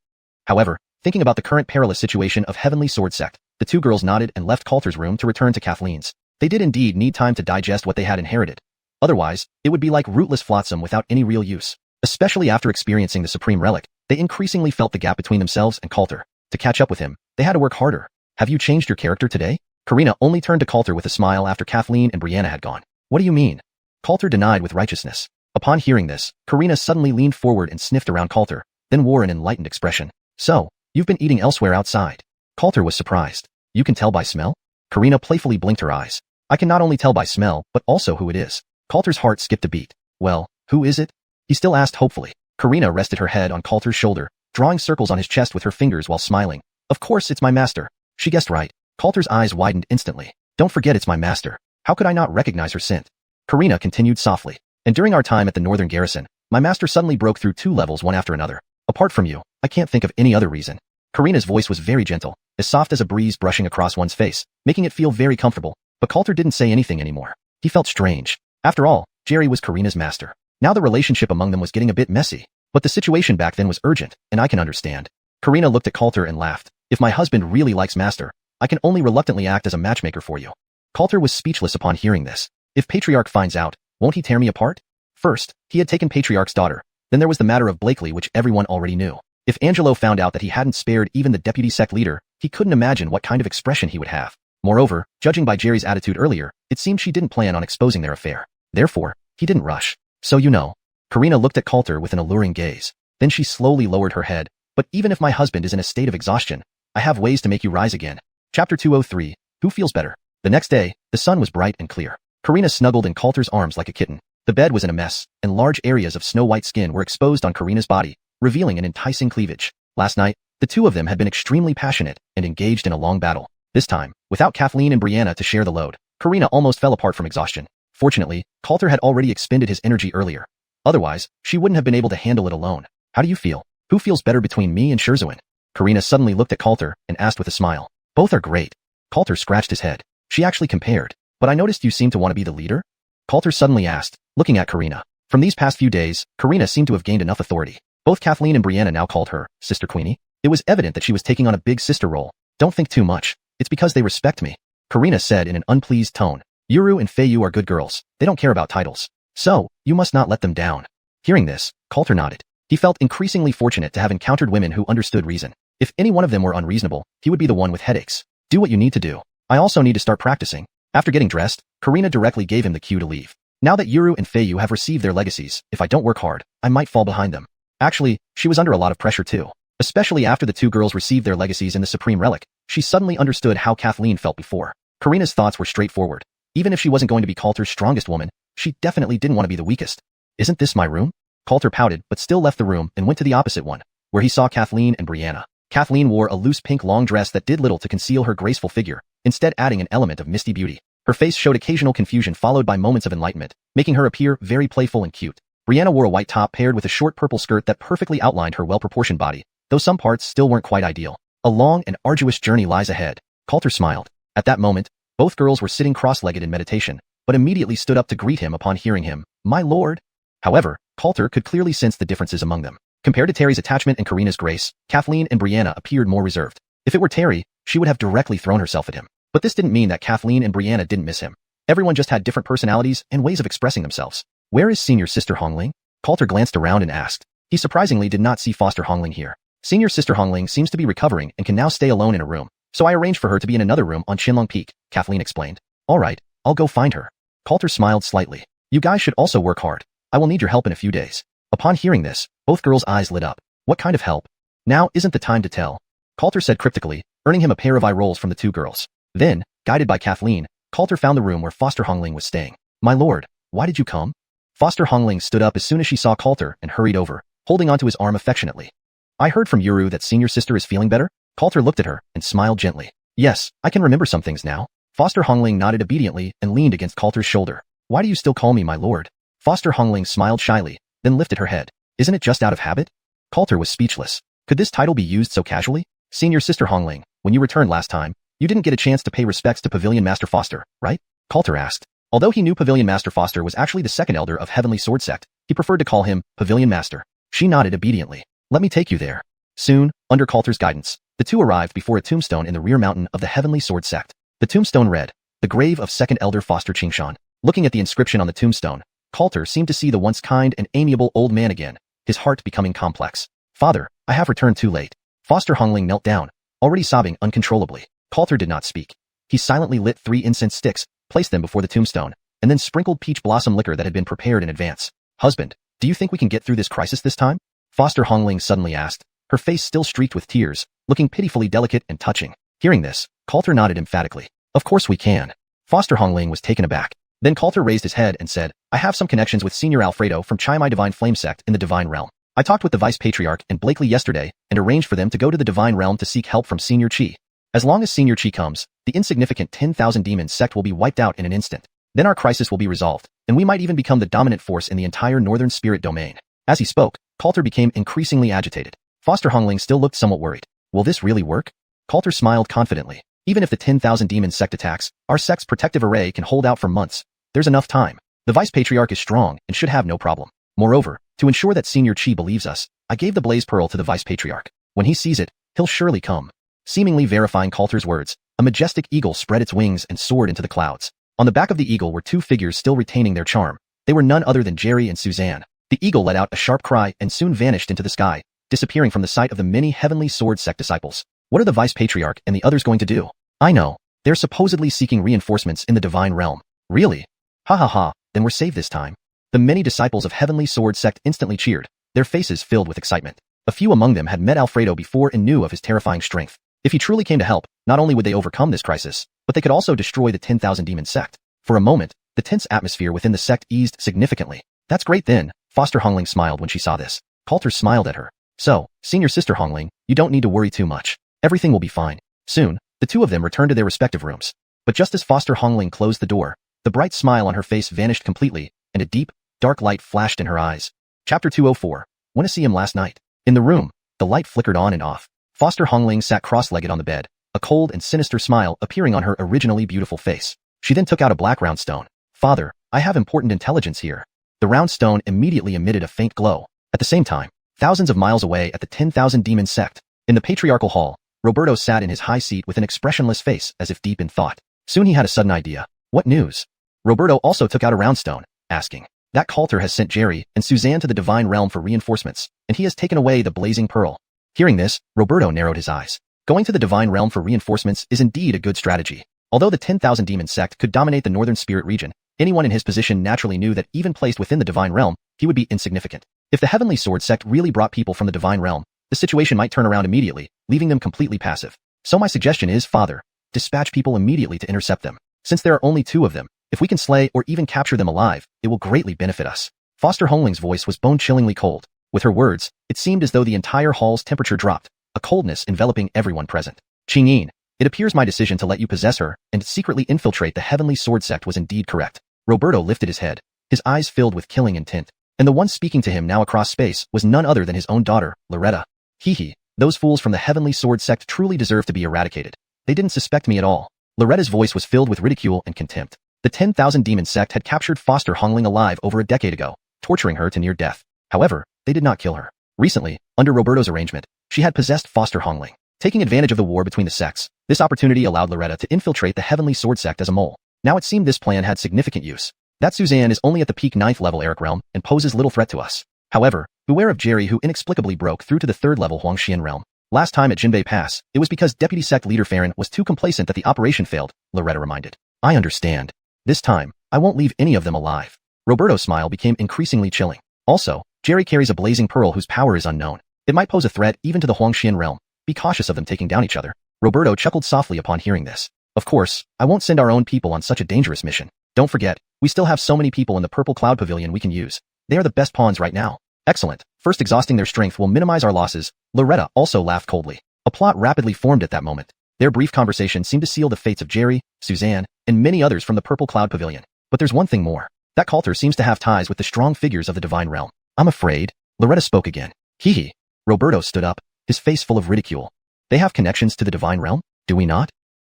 However, thinking about the current perilous situation of Heavenly Sword Sect, the two girls nodded and left Coulter's room to return to Kathleen's. They did indeed need time to digest what they had inherited. Otherwise, it would be like rootless flotsam without any real use. Especially after experiencing the Supreme Relic, they increasingly felt the gap between themselves and Coulter. To catch up with him, they had to work harder. Have you changed your character today? Karina only turned to Coulter with a smile after Kathleen and Brianna had gone. What do you mean? Coulter denied with righteousness. Upon hearing this, Karina suddenly leaned forward and sniffed around Coulter, then wore an enlightened expression. So, you've been eating elsewhere outside. Coulter was surprised. You can tell by smell? Karina playfully blinked her eyes. I can not only tell by smell, but also who it is. Coulter's heart skipped a beat. Well, who is it? He still asked hopefully. Karina rested her head on Coulter's shoulder, drawing circles on his chest with her fingers while smiling. Of course it's my master. She guessed right. Coulter's eyes widened instantly. Don't forget it's my master. How could I not recognize her scent? Karina continued softly. And during our time at the Northern Garrison, my master suddenly broke through 2 levels one after another. Apart from you, I can't think of any other reason. Karina's voice was very gentle, as soft as a breeze brushing across one's face, making it feel very comfortable, but Coulter didn't say anything anymore. He felt strange. After all, Jerry was Karina's master. Now the relationship among them was getting a bit messy, but the situation back then was urgent, and I can understand. Karina looked at Coulter and laughed. If my husband really likes master, I can only reluctantly act as a matchmaker for you. Coulter was speechless upon hearing this. If Patriarch finds out, won't he tear me apart? First, he had taken Patriarch's daughter. Then there was the matter of Blakely, which everyone already knew. If Angelo found out that he hadn't spared even the deputy sect leader, he couldn't imagine what kind of expression he would have. Moreover, judging by Jerry's attitude earlier, it seemed she didn't plan on exposing their affair. Therefore, he didn't rush. So you know. Karina looked at Coulter with an alluring gaze. Then she slowly lowered her head. But even if my husband is in a state of exhaustion, I have ways to make you rise again. Chapter 203. Who feels better? The next day, the sun was bright and clear. Karina snuggled in Coulter's arms like a kitten. The bed was in a mess, and large areas of snow-white skin were exposed on Karina's body, revealing an enticing cleavage. Last night, the two of them had been extremely passionate and engaged in a long battle. This time, without Kathleen and Brianna to share the load, Karina almost fell apart from exhaustion. Fortunately, Coulter had already expended his energy earlier. Otherwise, she wouldn't have been able to handle it alone. How do you feel? Who feels better between me and xiuxian? Karina suddenly looked at Coulter and asked with a smile. Both are great. Coulter scratched his head. She actually compared. But I noticed you seem to want to be the leader? Coulter suddenly asked, looking at Karina. From these past few days, Karina seemed to have gained enough authority. Both Kathleen and Brianna now called her Sister Queenie. It was evident that she was taking on a big sister role. Don't think too much. It's because they respect me. Karina said in an unpleased tone. Yuru and Feiyu are good girls. They don't care about titles. So, you must not let them down. Hearing this, Coulter nodded. He felt increasingly fortunate to have encountered women who understood reason. If any one of them were unreasonable, he would be the one with headaches. Do what you need to do. I also need to start practicing. After getting dressed, Karina directly gave him the cue to leave. Now that Yuru and Feiyu have received their legacies, if I don't work hard, I might fall behind them. Actually, she was under a lot of pressure too. Especially after the two girls received their legacies in the Supreme Relic, she suddenly understood how Kathleen felt before. Karina's thoughts were straightforward. Even if she wasn't going to be Coulter's strongest woman, she definitely didn't want to be the weakest. Isn't this my room? Coulter pouted but still left the room and went to the opposite one, where he saw Kathleen and Brianna. Kathleen wore a loose pink long dress that did little to conceal her graceful figure, instead adding an element of misty beauty. Her face showed occasional confusion followed by moments of enlightenment, making her appear very playful and cute. Brianna wore a white top paired with a short purple skirt that perfectly outlined her well-proportioned body, though some parts still weren't quite ideal. A long and arduous journey lies ahead. Coulter smiled. At that moment, both girls were sitting cross-legged in meditation, but immediately stood up to greet him upon hearing him, "My lord." However, Coulter could clearly sense the differences among them. Compared to Terry's attachment and Karina's grace, Kathleen and Brianna appeared more reserved. If it were Terry, she would have directly thrown herself at him. But this didn't mean that Kathleen and Brianna didn't miss him. Everyone just had different personalities and ways of expressing themselves. Where is Senior Sister Hongling? Coulter glanced around and asked. He surprisingly did not see Foster Hongling here. Senior Sister Hongling seems to be recovering and can now stay alone in a room, so I arranged for her to be in another room on Qinlong Peak, Kathleen explained. Alright, I'll go find her. Coulter smiled slightly. You guys should also work hard. I will need your help in a few days. Upon hearing this, both girls' eyes lit up. What kind of help? Now isn't the time to tell. Coulter said cryptically, earning him a pair of eye rolls from the two girls. Then, guided by Kathleen, Coulter found the room where Foster Hongling was staying. My lord, why did you come? Foster Hongling stood up as soon as she saw Coulter and hurried over, holding onto his arm affectionately. I heard from Yuru that senior sister is feeling better? Coulter looked at her and smiled gently. Yes, I can remember some things now. Foster Hongling nodded obediently and leaned against Coulter's shoulder. Why do you still call me my lord? Foster Hongling smiled shyly, then lifted her head. Isn't it just out of habit? Coulter was speechless. Could this title be used so casually? Senior sister Hongling, when you returned last time, you didn't get a chance to pay respects to Pavilion Master Foster, right? Coulter asked. Although he knew Pavilion Master Foster was actually the second elder of Heavenly Sword Sect, he preferred to call him Pavilion Master. She nodded obediently. Let me take you there. Soon, under Coulter's guidance, the two arrived before a tombstone in the rear mountain of the Heavenly Sword Sect. The tombstone read, The Grave of Second Elder Foster xiuxian. Looking at the inscription on the tombstone, Coulter seemed to see the once kind and amiable old man again, his heart becoming complex. Father, I have returned too late. Foster Hongling knelt down, already sobbing uncontrollably. Coulter did not speak. He silently lit 3 incense sticks, placed them before the tombstone, and then sprinkled peach blossom liquor that had been prepared in advance. Husband, do you think we can get through this crisis this time? Foster Hongling suddenly asked, her face still streaked with tears, looking pitifully delicate and touching. Hearing this, Coulter nodded emphatically. Of course we can. Foster Hongling was taken aback. Then Coulter raised his head and said, I have some connections with Senior Alfredo from Chiamai Divine Flame Sect in the Divine Realm. I talked with the Vice Patriarch and Blakely yesterday and arranged for them to go to the Divine Realm to seek help from Senior Chi. As long as Senior Chi comes, the insignificant 10,000 demon sect will be wiped out in an instant. Then our crisis will be resolved, and we might even become the dominant force in the entire Northern Spirit Domain. As he spoke, Coulter became increasingly agitated. Foster Hongling still looked somewhat worried. Will this really work? Coulter smiled confidently. Even if the 10,000 demon sect attacks, our sect's protective array can hold out for months. There's enough time. The Vice Patriarch is strong and should have no problem. Moreover, to ensure that Senior Chi believes us, I gave the Blaze Pearl to the Vice Patriarch. When he sees it, he'll surely come. Seemingly verifying Coulter's words, a majestic eagle spread its wings and soared into the clouds. On the back of the eagle were 2 figures still retaining their charm. They were none other than Jerry and Suzanne. The eagle let out a sharp cry and soon vanished into the sky, disappearing from the sight of the many Heavenly Sword Sect disciples. What are the Vice Patriarch and the others going to do? I know. They're supposedly seeking reinforcements in the Divine Realm. Really? Ha ha ha, then we're saved this time. The many disciples of Heavenly Sword Sect instantly cheered, their faces filled with excitement. A few among them had met Alfredo before and knew of his terrifying strength. If he truly came to help, not only would they overcome this crisis, but they could also destroy the 10,000 demon sect. For a moment, the tense atmosphere within the sect eased significantly. That's great then, Foster Hongling smiled when she saw this. Coulter smiled at her. So, Senior Sister Hongling, you don't need to worry too much. Everything will be fine. Soon, the two of them returned to their respective rooms. But just as Foster Hongling closed the door, the bright smile on her face vanished completely, and a deep, dark light flashed in her eyes. Chapter 204. Want to see him last night? In the room, the light flickered on and off. Foster Hongling sat cross-legged on the bed, a cold and sinister smile appearing on her originally beautiful face. She then took out a black round stone. Father, I have important intelligence here. The round stone immediately emitted a faint glow. At the same time, thousands of miles away at the 10,000 demon sect, in the patriarchal hall, Roberto sat in his high seat with an expressionless face as if deep in thought. Soon he had a sudden idea. What news? Roberto also took out a round stone, asking. That Coulter has sent Jerry and Suzanne to the Divine Realm for reinforcements, and he has taken away the Blazing Pearl. Hearing this, Roberto narrowed his eyes. Going to the Divine Realm for reinforcements is indeed a good strategy. Although the 10,000 demon sect could dominate the Northern Spirit region, anyone in his position naturally knew that even placed within the Divine Realm, he would be insignificant. If the Heavenly Sword Sect really brought people from the Divine Realm, the situation might turn around immediately, leaving them completely passive. So my suggestion is, Father, dispatch people immediately to intercept them. Since there are only 2 of them, if we can slay or even capture them alive, it will greatly benefit us. Foster Hongling's voice was bone-chillingly cold. With her words, it seemed as though the entire hall's temperature dropped, a coldness enveloping everyone present. Qingyin, it appears my decision to let you possess her and secretly infiltrate the Heavenly Sword Sect was indeed correct. Roberto lifted his head, his eyes filled with killing intent. And the one speaking to him now across space was none other than his own daughter, Loretta. Hee, those fools from the Heavenly Sword Sect truly deserve to be eradicated. They didn't suspect me at all. Loretta's voice was filled with ridicule and contempt. The 10,000 demon sect had captured Foster Hongling alive over a decade ago, torturing her to near death. However, they did not kill her. Recently, under Roberto's arrangement, she had possessed Foster Hongling. Taking advantage of the war between the sects, this opportunity allowed Loretta to infiltrate the Heavenly Sword Sect as a mole. Now it seemed this plan had significant use. That Suzanne is only at the peak 9th level Eric realm and poses little threat to us. However, beware of Jerry who inexplicably broke through to the 3rd level Huangxian realm. Last time at Jinbei Pass, it was because Deputy Sect Leader Farron was too complacent that the operation failed, Loretta reminded. I understand. This time, I won't leave any of them alive. Roberto's smile became increasingly chilling. Also, Jerry carries a blazing pearl whose power is unknown. It might pose a threat even to the xiuxian realm. Be cautious of them taking down each other. Roberto chuckled softly upon hearing this. Of course, I won't send our own people on such a dangerous mission. Don't forget, we still have so many people in the Purple Cloud Pavilion we can use. They are the best pawns right now. Excellent. First exhausting their strength will minimize our losses. Loretta also laughed coldly. A plot rapidly formed at that moment. Their brief conversation seemed to seal the fates of Jerry, Suzanne, and many others from the Purple Cloud Pavilion. But there's one thing more. That Coulter seems to have ties with the strong figures of the Divine Realm. I'm afraid. Loretta spoke again. Hee. Roberto stood up, his face full of ridicule. They have connections to the Divine Realm, do we not?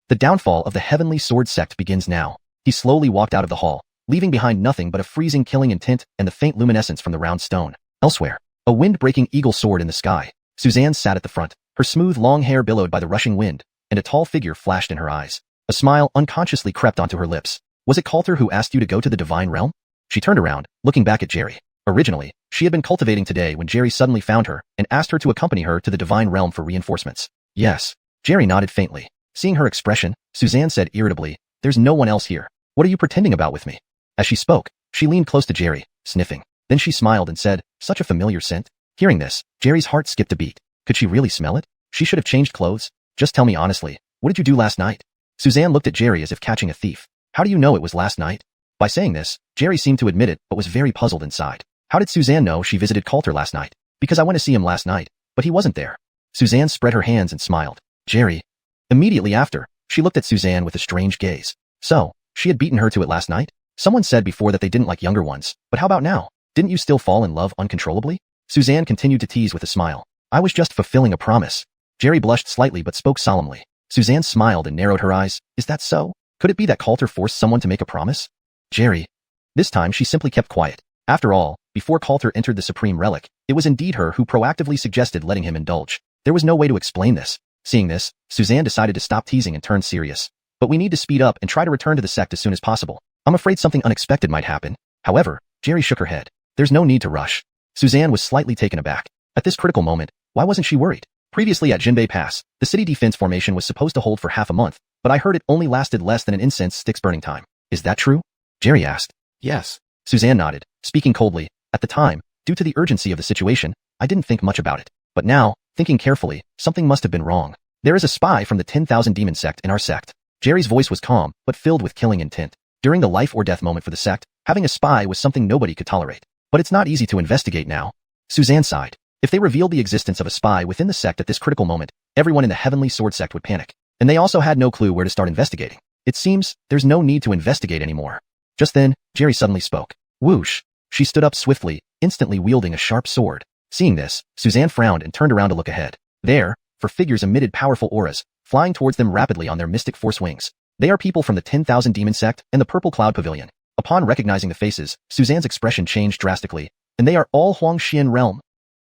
The downfall of the Heavenly Sword sect begins now. He slowly walked out of the hall, leaving behind nothing but a freezing killing intent and the faint luminescence from the round stone. Elsewhere, a wind-breaking eagle soared in the sky. Suzanne sat at the front, her smooth long hair billowed by the rushing wind, and a tall figure flashed in her eyes. A smile unconsciously crept onto her lips. Was it Coulter who asked you to go to the Divine Realm? She turned around, looking back at Jerry. Originally, she had been cultivating today when Jerry suddenly found her and asked her to accompany her to the Divine Realm for reinforcements. Yes. Jerry nodded faintly. Seeing her expression, Suzanne said irritably, there's no one else here. What are you pretending about with me? As she spoke, she leaned close to Jerry, sniffing. Then she smiled and said, such a familiar scent. Hearing this, Jerry's heart skipped a beat. Could she really smell it? She should have changed clothes. Just tell me honestly, what did you do last night? Suzanne looked at Jerry as if catching a thief. How do you know it was last night? By saying this, Jerry seemed to admit it but was very puzzled inside. How did Suzanne know she visited Coulter last night? Because I went to see him last night, but he wasn't there. Suzanne spread her hands and smiled. Jerry. Immediately after, she looked at Suzanne with a strange gaze. So, she had beaten her to it last night? Someone said before that they didn't like younger ones, but how about now? Didn't you still fall in love uncontrollably? Suzanne continued to tease with a smile. I was just fulfilling a promise. Jerry blushed slightly but spoke solemnly. Suzanne smiled and narrowed her eyes. Is that so? Could it be that Coulter forced someone to make a promise? Jerry. This time she simply kept quiet. After all, before Coulter entered the Supreme Relic, it was indeed her who proactively suggested letting him indulge. There was no way to explain this. Seeing this, Suzanne decided to stop teasing and turn serious. But we need to speed up and try to return to the sect as soon as possible. I'm afraid something unexpected might happen. However, Jerry shook her head. There's no need to rush. Suzanne was slightly taken aback. At this critical moment, why wasn't she worried? Previously at Jinbei Pass, the city defense formation was supposed to hold for half a month, but I heard it only lasted less than an incense stick's burning time. Is that true? Jerry asked. Yes. Suzanne nodded, speaking coldly. At the time, due to the urgency of the situation, I didn't think much about it. But now, thinking carefully, something must have been wrong. There is a spy from the 10,000 Demon sect in our sect. Jerry's voice was calm, but filled with killing intent. During the life or death moment for the sect, having a spy was something nobody could tolerate. But it's not easy to investigate now. Suzanne sighed. If they revealed the existence of a spy within the sect at this critical moment, everyone in the Heavenly Sword sect would panic. And they also had no clue where to start investigating. It seems, there's no need to investigate anymore. Just then, Jerry suddenly spoke. Whoosh. She stood up swiftly, instantly wielding a sharp sword. Seeing this, Suzanne frowned and turned around to look ahead. There, four figures emitted powerful auras, flying towards them rapidly on their mystic force wings. They are people from the 10,000 Demon sect and the Purple Cloud Pavilion. Upon recognizing the faces, Suzanne's expression changed drastically, and they are all xiuxian realm.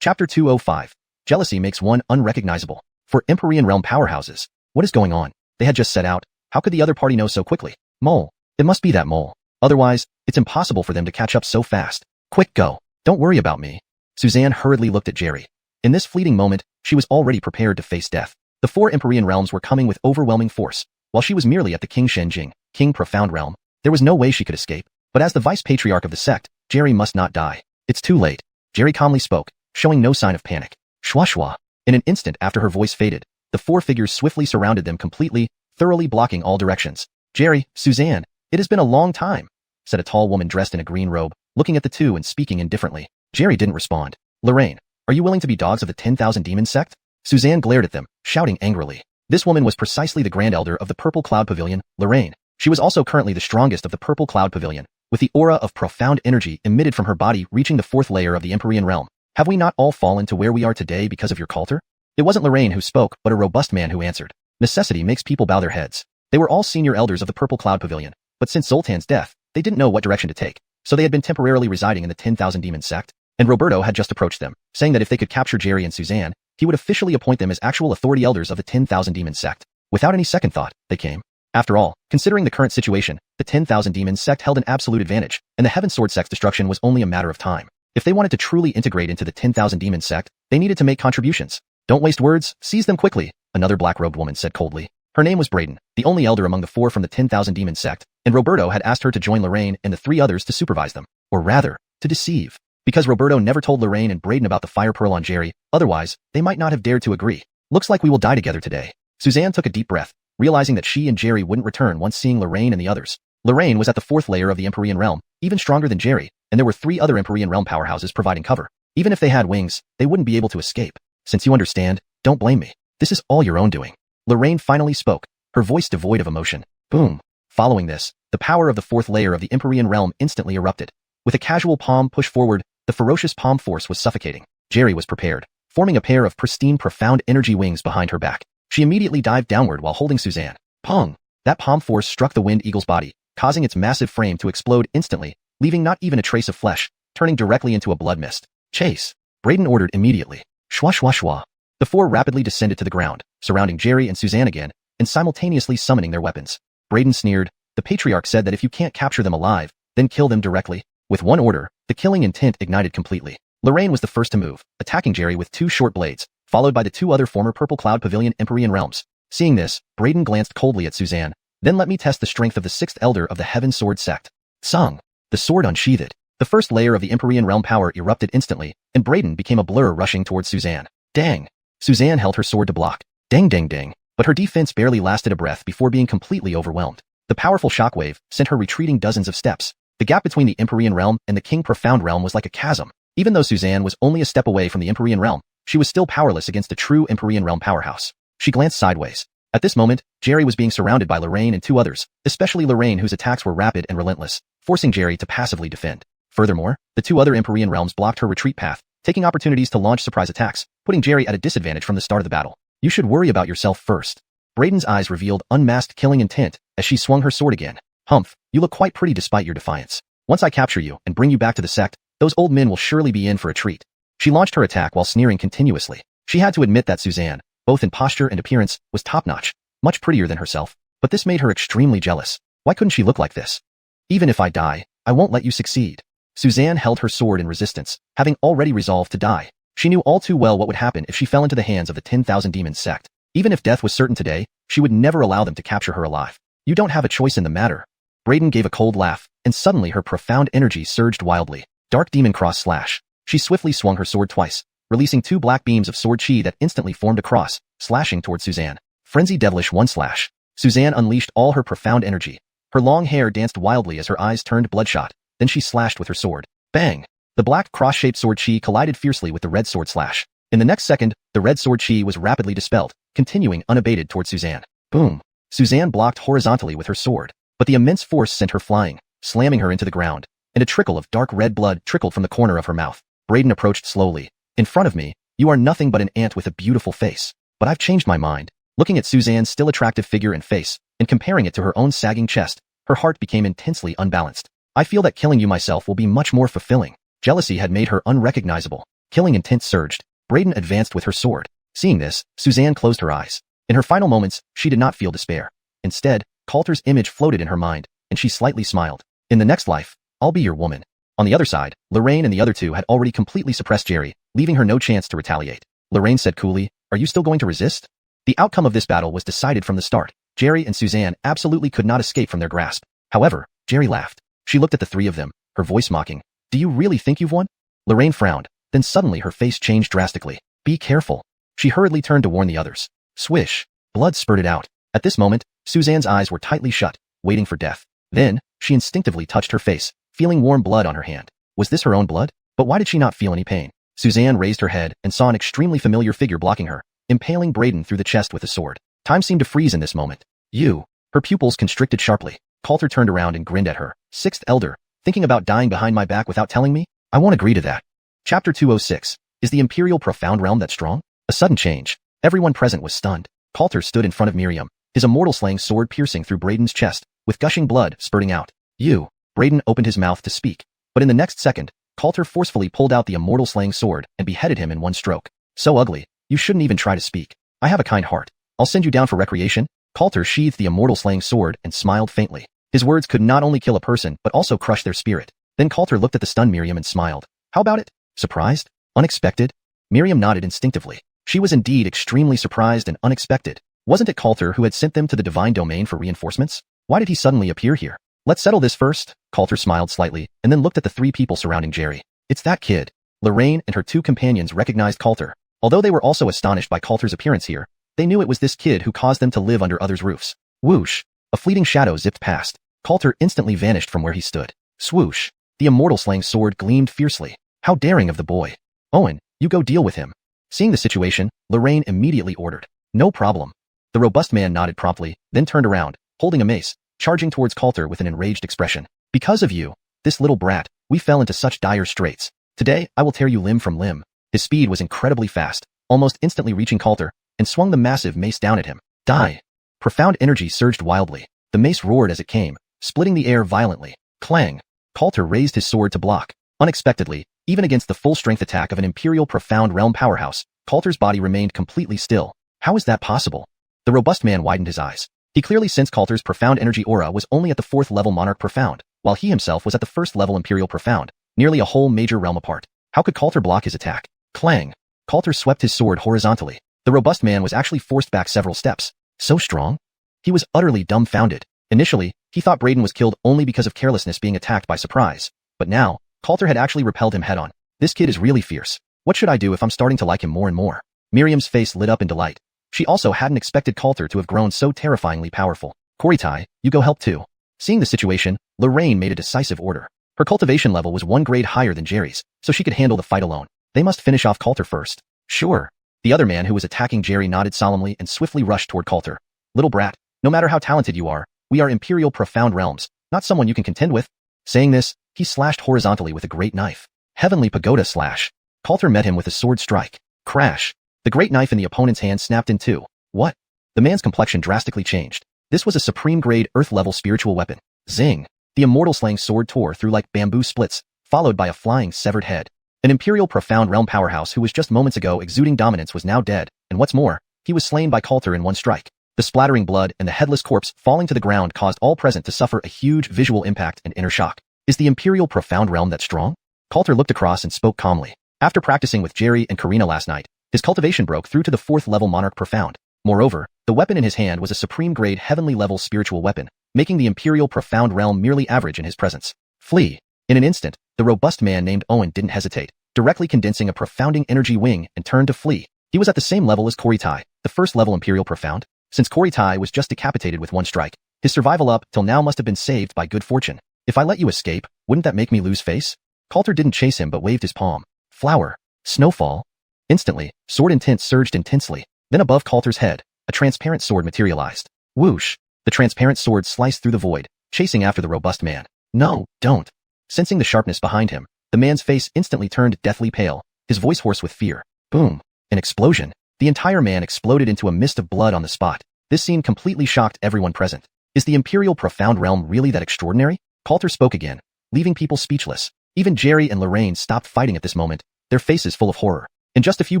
Chapter 205. Jealousy makes one unrecognizable. For Empyrean realm powerhouses, what is going on? They had just set out. How could the other party know so quickly? Mole. It must be that mole. Otherwise, it's impossible for them to catch up so fast. Quick, go. Don't worry about me. Suzanne hurriedly looked at Jerry. In this fleeting moment, she was already prepared to face death. The four Empyrean realms were coming with overwhelming force. While she was merely at the King Shenjing, King Profound Realm, there was no way she could escape. But as the vice-patriarch of the sect, Jerry must not die. It's too late. Jerry calmly spoke, showing no sign of panic. Shwa shwa. In an instant after her voice faded, the four figures swiftly surrounded them completely, thoroughly blocking all directions. Jerry, Suzanne, it has been a long time, said a tall woman dressed in a green robe, looking at the two and speaking indifferently. Jerry didn't respond. Lorraine, are you willing to be dogs of the 10,000 Demon sect? Suzanne glared at them, shouting angrily. This woman was precisely the Grand Elder of the Purple Cloud Pavilion, Lorraine. She was also currently the strongest of the Purple Cloud Pavilion, with the aura of profound energy emitted from her body reaching the fourth layer of the Empyrean realm. Have we not all fallen to where we are today because of your Coulter? It wasn't Lorraine who spoke, but a robust man who answered. Necessity makes people bow their heads. They were all senior elders of the Purple Cloud Pavilion, but since Zoltan's death, they didn't know what direction to take, so they had been temporarily residing in the 10,000 Demon sect, and Roberto had just approached them, saying that if they could capture Jerry and Suzanne, he would officially appoint them as actual authority elders of the 10,000 Demon sect. Without any second thought, they came. After all, considering the current situation, the 10,000 Demon sect held an absolute advantage, and the Heaven Sword sect's destruction was only a matter of time. If they wanted to truly integrate into the 10,000 Demon sect, they needed to make contributions. Don't waste words, seize them quickly, another black-robed woman said coldly. Her name was Bridal, the only elder among the 4 from the 10,000 Demon sect, and Roberto had asked her to join Lorraine and the 3 others to supervise them, or rather, to deceive. Because Roberto never told Lorraine and Bridal about the fire pearl on Jerry, otherwise, they might not have dared to agree. Looks like we will die together today. Suzanne took a deep breath, realizing that she and Jerry wouldn't return once seeing Lorraine and the others. Lorraine was at the 4th layer of the Empyrean realm, even stronger than Jerry, and there were 3 other Empyrean realm powerhouses providing cover. Even if they had wings, they wouldn't be able to escape. Since you understand, don't blame me. This is all your own doing. Lorraine finally spoke, her voice devoid of emotion. Boom. Following this, the power of the 4th layer of the Empyrean realm instantly erupted. With a casual palm push forward, the ferocious palm force was suffocating. Jerry was prepared, forming a pair of pristine profound energy wings behind her back. She immediately dived downward while holding Suzanne. Pong! That palm force struck the wind eagle's body, causing its massive frame to explode instantly, leaving not even a trace of flesh, turning directly into a blood mist. Chase! Bridal ordered immediately. Shwa shwa shwa. The 4 rapidly descended to the ground, surrounding Jerry and Suzanne again, and simultaneously summoning their weapons. Bridal sneered. The patriarch said that if you can't capture them alive, then kill them directly. With one order, the killing intent ignited completely. Lorraine was the first to move, attacking Jerry with 2 short blades, followed by the 2 other former Purple Cloud Pavilion Empyrean realms. Seeing this, Bridal glanced coldly at Suzanne. Then let me test the strength of the 6th elder of the Heaven Sword sect. Sung. The sword unsheathed. The first layer of the Empyrean realm power erupted instantly, and Bridal became a blur rushing towards Suzanne. Dang. Suzanne held her sword to block. Dang dang dang. But her defense barely lasted a breath before being completely overwhelmed. The powerful shockwave sent her retreating dozens of steps. The gap between the Empyrean realm and the King Profound realm was like a chasm. Even though Suzanne was only a step away from the Empyrean realm, she was still powerless against a true Empyrean realm powerhouse. She glanced sideways. At this moment, Jerry was being surrounded by Lorraine and 2 others, especially Lorraine whose attacks were rapid and relentless, forcing Jerry to passively defend. Furthermore, the 2 other Empyrean realms blocked her retreat path, taking opportunities to launch surprise attacks, putting Jerry at a disadvantage from the start of the battle. You should worry about yourself first. Bridal's eyes revealed unmasked killing intent as she swung her sword again. Humph, you look quite pretty despite your defiance. Once I capture you and bring you back to the sect, those old men will surely be in for a treat. She launched her attack while sneering continuously. She had to admit that Suzanne, both in posture and appearance, was top-notch, much prettier than herself, but this made her extremely jealous. Why couldn't she look like this? Even if I die, I won't let you succeed. Suzanne held her sword in resistance, having already resolved to die. She knew all too well what would happen if she fell into the hands of the 10,000 Demon sect. Even if death was certain today, she would never allow them to capture her alive. You don't have a choice in the matter. Bridal gave a cold laugh, and suddenly her profound energy surged wildly. Dark Demon Cross Slash. She swiftly swung her sword twice, releasing 2 black beams of sword chi that instantly formed a cross, slashing towards Suzanne. Frenzy Devilish 1 Slash. Suzanne unleashed all her profound energy. Her long hair danced wildly as her eyes turned bloodshot, then she slashed with her sword. Bang! The black cross-shaped sword chi collided fiercely with the red sword slash. In the next second, the red sword chi was rapidly dispelled, continuing unabated towards Suzanne. Boom! Suzanne blocked horizontally with her sword, but the immense force sent her flying, slamming her into the ground, and a trickle of dark red blood trickled from the corner of her mouth. Bridal approached slowly. In front of me, you are nothing but an ant with a beautiful face. But I've changed my mind. Looking at Suzanne's still attractive figure and face, and comparing it to her own sagging chest, her heart became intensely unbalanced. I feel that killing you myself will be much more fulfilling. Jealousy had made her unrecognizable. Killing intent surged. Bridal advanced with her sword. Seeing this, Suzanne closed her eyes. In her final moments, she did not feel despair. Instead, Coulter's image floated in her mind, and she slightly smiled. In the next life, I'll be your woman. On the other side, Lorraine and the other 2 had already completely suppressed Jerry, leaving her no chance to retaliate. Lorraine said coolly, "Are you still going to resist?" The outcome of this battle was decided from the start. Jerry and Suzanne absolutely could not escape from their grasp. However, Jerry laughed. She looked at the 3 of them, her voice mocking. "Do you really think you've won?" Lorraine frowned, then suddenly her face changed drastically. "Be careful." She hurriedly turned to warn the others. Swish! Blood spurted out. At this moment, Suzanne's eyes were tightly shut, waiting for death. Then, she instinctively touched her face, feeling warm blood on her hand. Was this her own blood? But why did she not feel any pain? Suzanne raised her head and saw an extremely familiar figure blocking her, impaling Bridal through the chest with a sword. Time seemed to freeze in this moment. You! Her pupils constricted sharply. Coulter turned around and grinned at her. 6th Elder, thinking about dying behind my back without telling me? I won't agree to that. Chapter 206. Is the Imperial Profound Realm that strong? A sudden change. Everyone present was stunned. Coulter stood in front of Miriam, his immortal slaying sword piercing through Bridal's chest, with gushing blood spurting out. You! Bridal opened his mouth to speak, but in the next second, Coulter forcefully pulled out the immortal slaying sword and beheaded him in one stroke. So ugly, you shouldn't even try to speak. I have a kind heart. I'll send you down for recreation. Coulter sheathed the immortal slaying sword and smiled faintly. His words could not only kill a person but also crush their spirit. Then Coulter looked at the stunned Miriam and smiled. How about it? Surprised? Unexpected? Miriam nodded instinctively. She was indeed extremely surprised and unexpected. Wasn't it Coulter who had sent them to the divine domain for reinforcements? Why did he suddenly appear here? Let's settle this first. Coulter smiled slightly, and then looked at the three people surrounding Jerry. It's that kid. Lorraine and her two companions recognized Coulter. Although they were also astonished by Coulter's appearance here, they knew it was this kid who caused them to live under others' roofs. Whoosh! A fleeting shadow zipped past. Coulter instantly vanished from where he stood. Swoosh! The immortal slaying sword gleamed fiercely. How daring of the boy. Owen, you go deal with him. Seeing the situation, Lorraine immediately ordered. No problem. The robust man nodded promptly, then turned around, holding a mace, charging towards Coulter with an enraged expression. Because of you, this little brat, we fell into such dire straits. Today, I will tear you limb from limb. His speed was incredibly fast, almost instantly reaching Coulter, and swung the massive mace down at him. Die! Profound energy surged wildly. The mace roared as it came, splitting the air violently. Clang! Coulter raised his sword to block. Unexpectedly, even against the full-strength attack of an Imperial Profound Realm powerhouse, Coulter's body remained completely still. How is that possible? The robust man widened his eyes. He clearly sensed Coulter's profound energy aura was only at the 4th level Monarch Profound, while he himself was at the 1st level Imperial Profound, nearly a whole major realm apart. How could Coulter block his attack? Clang! Coulter swept his sword horizontally. The robust man was actually forced back several steps. So strong? He was utterly dumbfounded. Initially, he thought Braden was killed only because of carelessness being attacked by surprise. But now, Coulter had actually repelled him head-on. This kid is really fierce. What should I do if I'm starting to like him more and more? Miriam's face lit up in delight. She also hadn't expected Coulter to have grown so terrifyingly powerful. Koritai, you go help too. Seeing the situation, Lorraine made a decisive order. Her cultivation level was 1 grade higher than Jerry's, so she could handle the fight alone. They must finish off Coulter first. Sure. The other man who was attacking Jerry nodded solemnly and swiftly rushed toward Coulter. Little brat, no matter how talented you are, we are Imperial Profound Realms, not someone you can contend with. Saying this, he slashed horizontally with a great knife. Heavenly Pagoda Slash. Coulter met him with a sword strike. Crash. The great knife in the opponent's hand snapped in two. What? The man's complexion drastically changed. This was a supreme-grade Earth-level spiritual weapon. Zing. The immortal slaying sword tore through like bamboo splits, followed by a flying severed head. An Imperial Profound Realm powerhouse who was just moments ago exuding dominance was now dead, and what's more, he was slain by Coulter in one strike. The splattering blood and the headless corpse falling to the ground caused all present to suffer a huge visual impact and inner shock. Is the Imperial Profound Realm that strong? Coulter looked across and spoke calmly. After practicing with Jerry and Karina last night, his cultivation broke through to the 4th level Monarch Profound. Moreover, the weapon in his hand was a supreme-grade heavenly-level spiritual weapon, making the Imperial Profound Realm merely average in his presence. Flee. In an instant, the robust man named Owen didn't hesitate, directly condensing a profounding energy wing and turned to flee. He was at the same level as Koritai, the 1st level Imperial Profound. Since Koritai was just decapitated with one strike, his survival up till now must have been saved by good fortune. If I let you escape, wouldn't that make me lose face? Coulter didn't chase him but waved his palm. Flower. Snowfall. Instantly, sword intent surged intensely. Then above Coulter's head, a transparent sword materialized. Whoosh! The transparent sword sliced through the void, chasing after the robust man. No, don't. Sensing the sharpness behind him, the man's face instantly turned deathly pale, his voice hoarse with fear. Boom! An explosion. The entire man exploded into a mist of blood on the spot. This scene completely shocked everyone present. Is the Imperial Profound Realm really that extraordinary? Coulter spoke again, leaving people speechless. Even Jerry and Lorraine stopped fighting at this moment, their faces full of horror. In just a few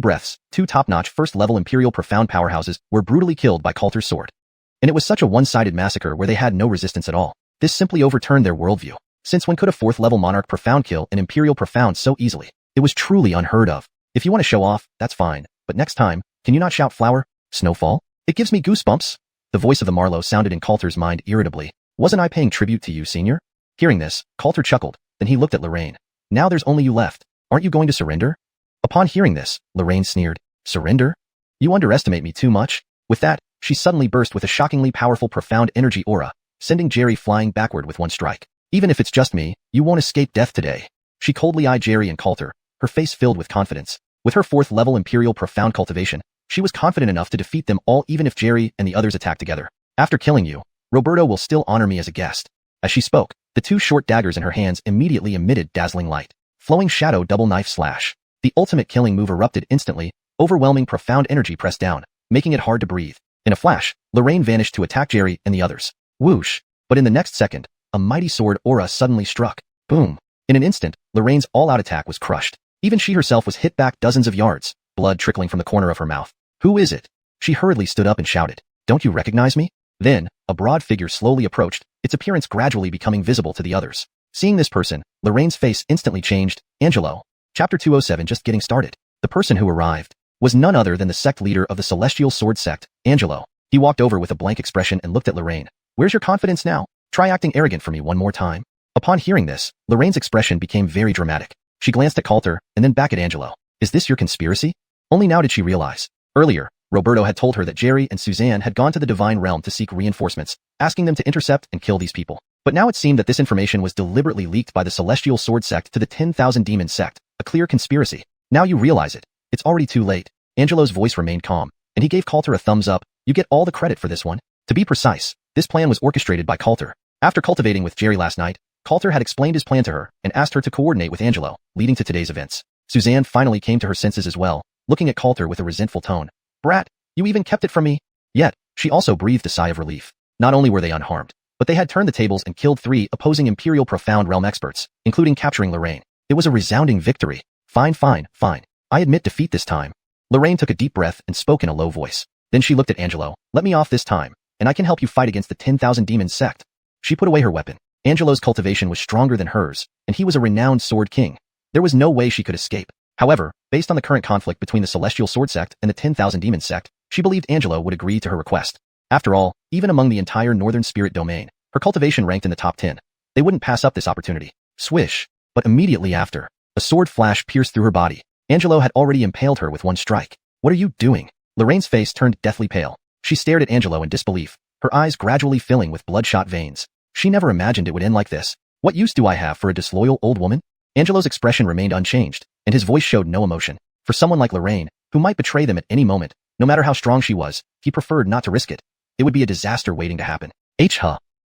breaths, 2 top-notch 1st-level Imperial Profound powerhouses were brutally killed by Coulter's sword. And it was such a one-sided massacre where they had no resistance at all. This simply overturned their worldview. Since when could a 4th-level Monarch Profound kill an Imperial Profound so easily? It was truly unheard of. If you want to show off, that's fine, but next time, can you not shout flower? Snowfall? It gives me goosebumps. The voice of the Marlowe sounded in Coulter's mind irritably. Wasn't I paying tribute to you, senior? Hearing this, Coulter chuckled, then he looked at Lorraine. Now there's only you left. Aren't you going to surrender? Upon hearing this, Lorraine sneered. Surrender? You underestimate me too much. With that, she suddenly burst with a shockingly powerful profound energy aura, sending Jerry flying backward with one strike. Even if it's just me, you won't escape death today. She coldly eyed Jerry and Coulter, her face filled with confidence. With her 4th level Imperial Profound cultivation, she was confident enough to defeat them all even if Jerry and the others attacked together. After killing you, Roberto will still honor me as a guest. As she spoke, the 2 short daggers in her hands immediately emitted dazzling light. Flowing shadow double knife slash. The ultimate killing move erupted instantly, overwhelming profound energy pressed down, making it hard to breathe. In a flash, Lorraine vanished to attack Jerry and the others. Whoosh! But in the next second, a mighty sword aura suddenly struck. Boom! In an instant, Lorraine's all-out attack was crushed. Even she herself was hit back dozens of yards, blood trickling from the corner of her mouth. Who is it? She hurriedly stood up and shouted. Don't you recognize me? Then, a broad figure slowly approached, its appearance gradually becoming visible to the others. Seeing this person, Lorraine's face instantly changed. Angelo. Chapter 207 just getting started. The person who arrived was none other than the sect leader of the Celestial Sword Sect, Angelo. He walked over with a blank expression and looked at Lorraine. Where's your confidence now? Try acting arrogant for me one more time. Upon hearing this, Lorraine's expression became very dramatic. She glanced at Coulter and then back at Angelo. Is this your conspiracy? Only now did she realize. Earlier, Roberto had told her that Jerry and Suzanne had gone to the Divine Realm to seek reinforcements, asking them to intercept and kill these people. But now it seemed that this information was deliberately leaked by the Celestial Sword Sect to the 10,000 Demon Sect, a clear conspiracy. Now you realize it. It's already too late. Angelo's voice remained calm, and he gave Coulter a thumbs up. You get all the credit for this one. To be precise, this plan was orchestrated by Coulter. After cultivating with Jerry last night, Coulter had explained his plan to her and asked her to coordinate with Angelo, leading to today's events. Suzanne finally came to her senses as well, looking at Coulter with a resentful tone. Brat, you even kept it from me? Yet, she also breathed a sigh of relief. Not only were they unharmed, but they had turned the tables and killed 3 opposing Imperial Profound Realm experts, including capturing Lorraine. It was a resounding victory. Fine. I admit defeat this time. Lorraine took a deep breath and spoke in a low voice. Then she looked at Angelo. Let me off this time, and I can help you fight against the 10,000 Demon Sect. She put away her weapon. Angelo's cultivation was stronger than hers, and he was a renowned sword king. There was no way she could escape. However, based on the current conflict between the Celestial Sword Sect and the 10,000 Demon Sect, she believed Angelo would agree to her request. After all, even among the entire Northern Spirit domain, her cultivation ranked in the top 10. They wouldn't pass up this opportunity. Swish. But immediately after, a sword flash pierced through her body. Angelo had already impaled her with one strike. What are you doing? Lorraine's face turned deathly pale. She stared at Angelo in disbelief, her eyes gradually filling with bloodshot veins. She never imagined it would end like this. What use do I have for a disloyal old woman? Angelo's expression remained unchanged, and his voice showed no emotion. For someone like Lorraine, who might betray them at any moment, no matter how strong she was, he preferred not to risk it. It would be a disaster waiting to happen.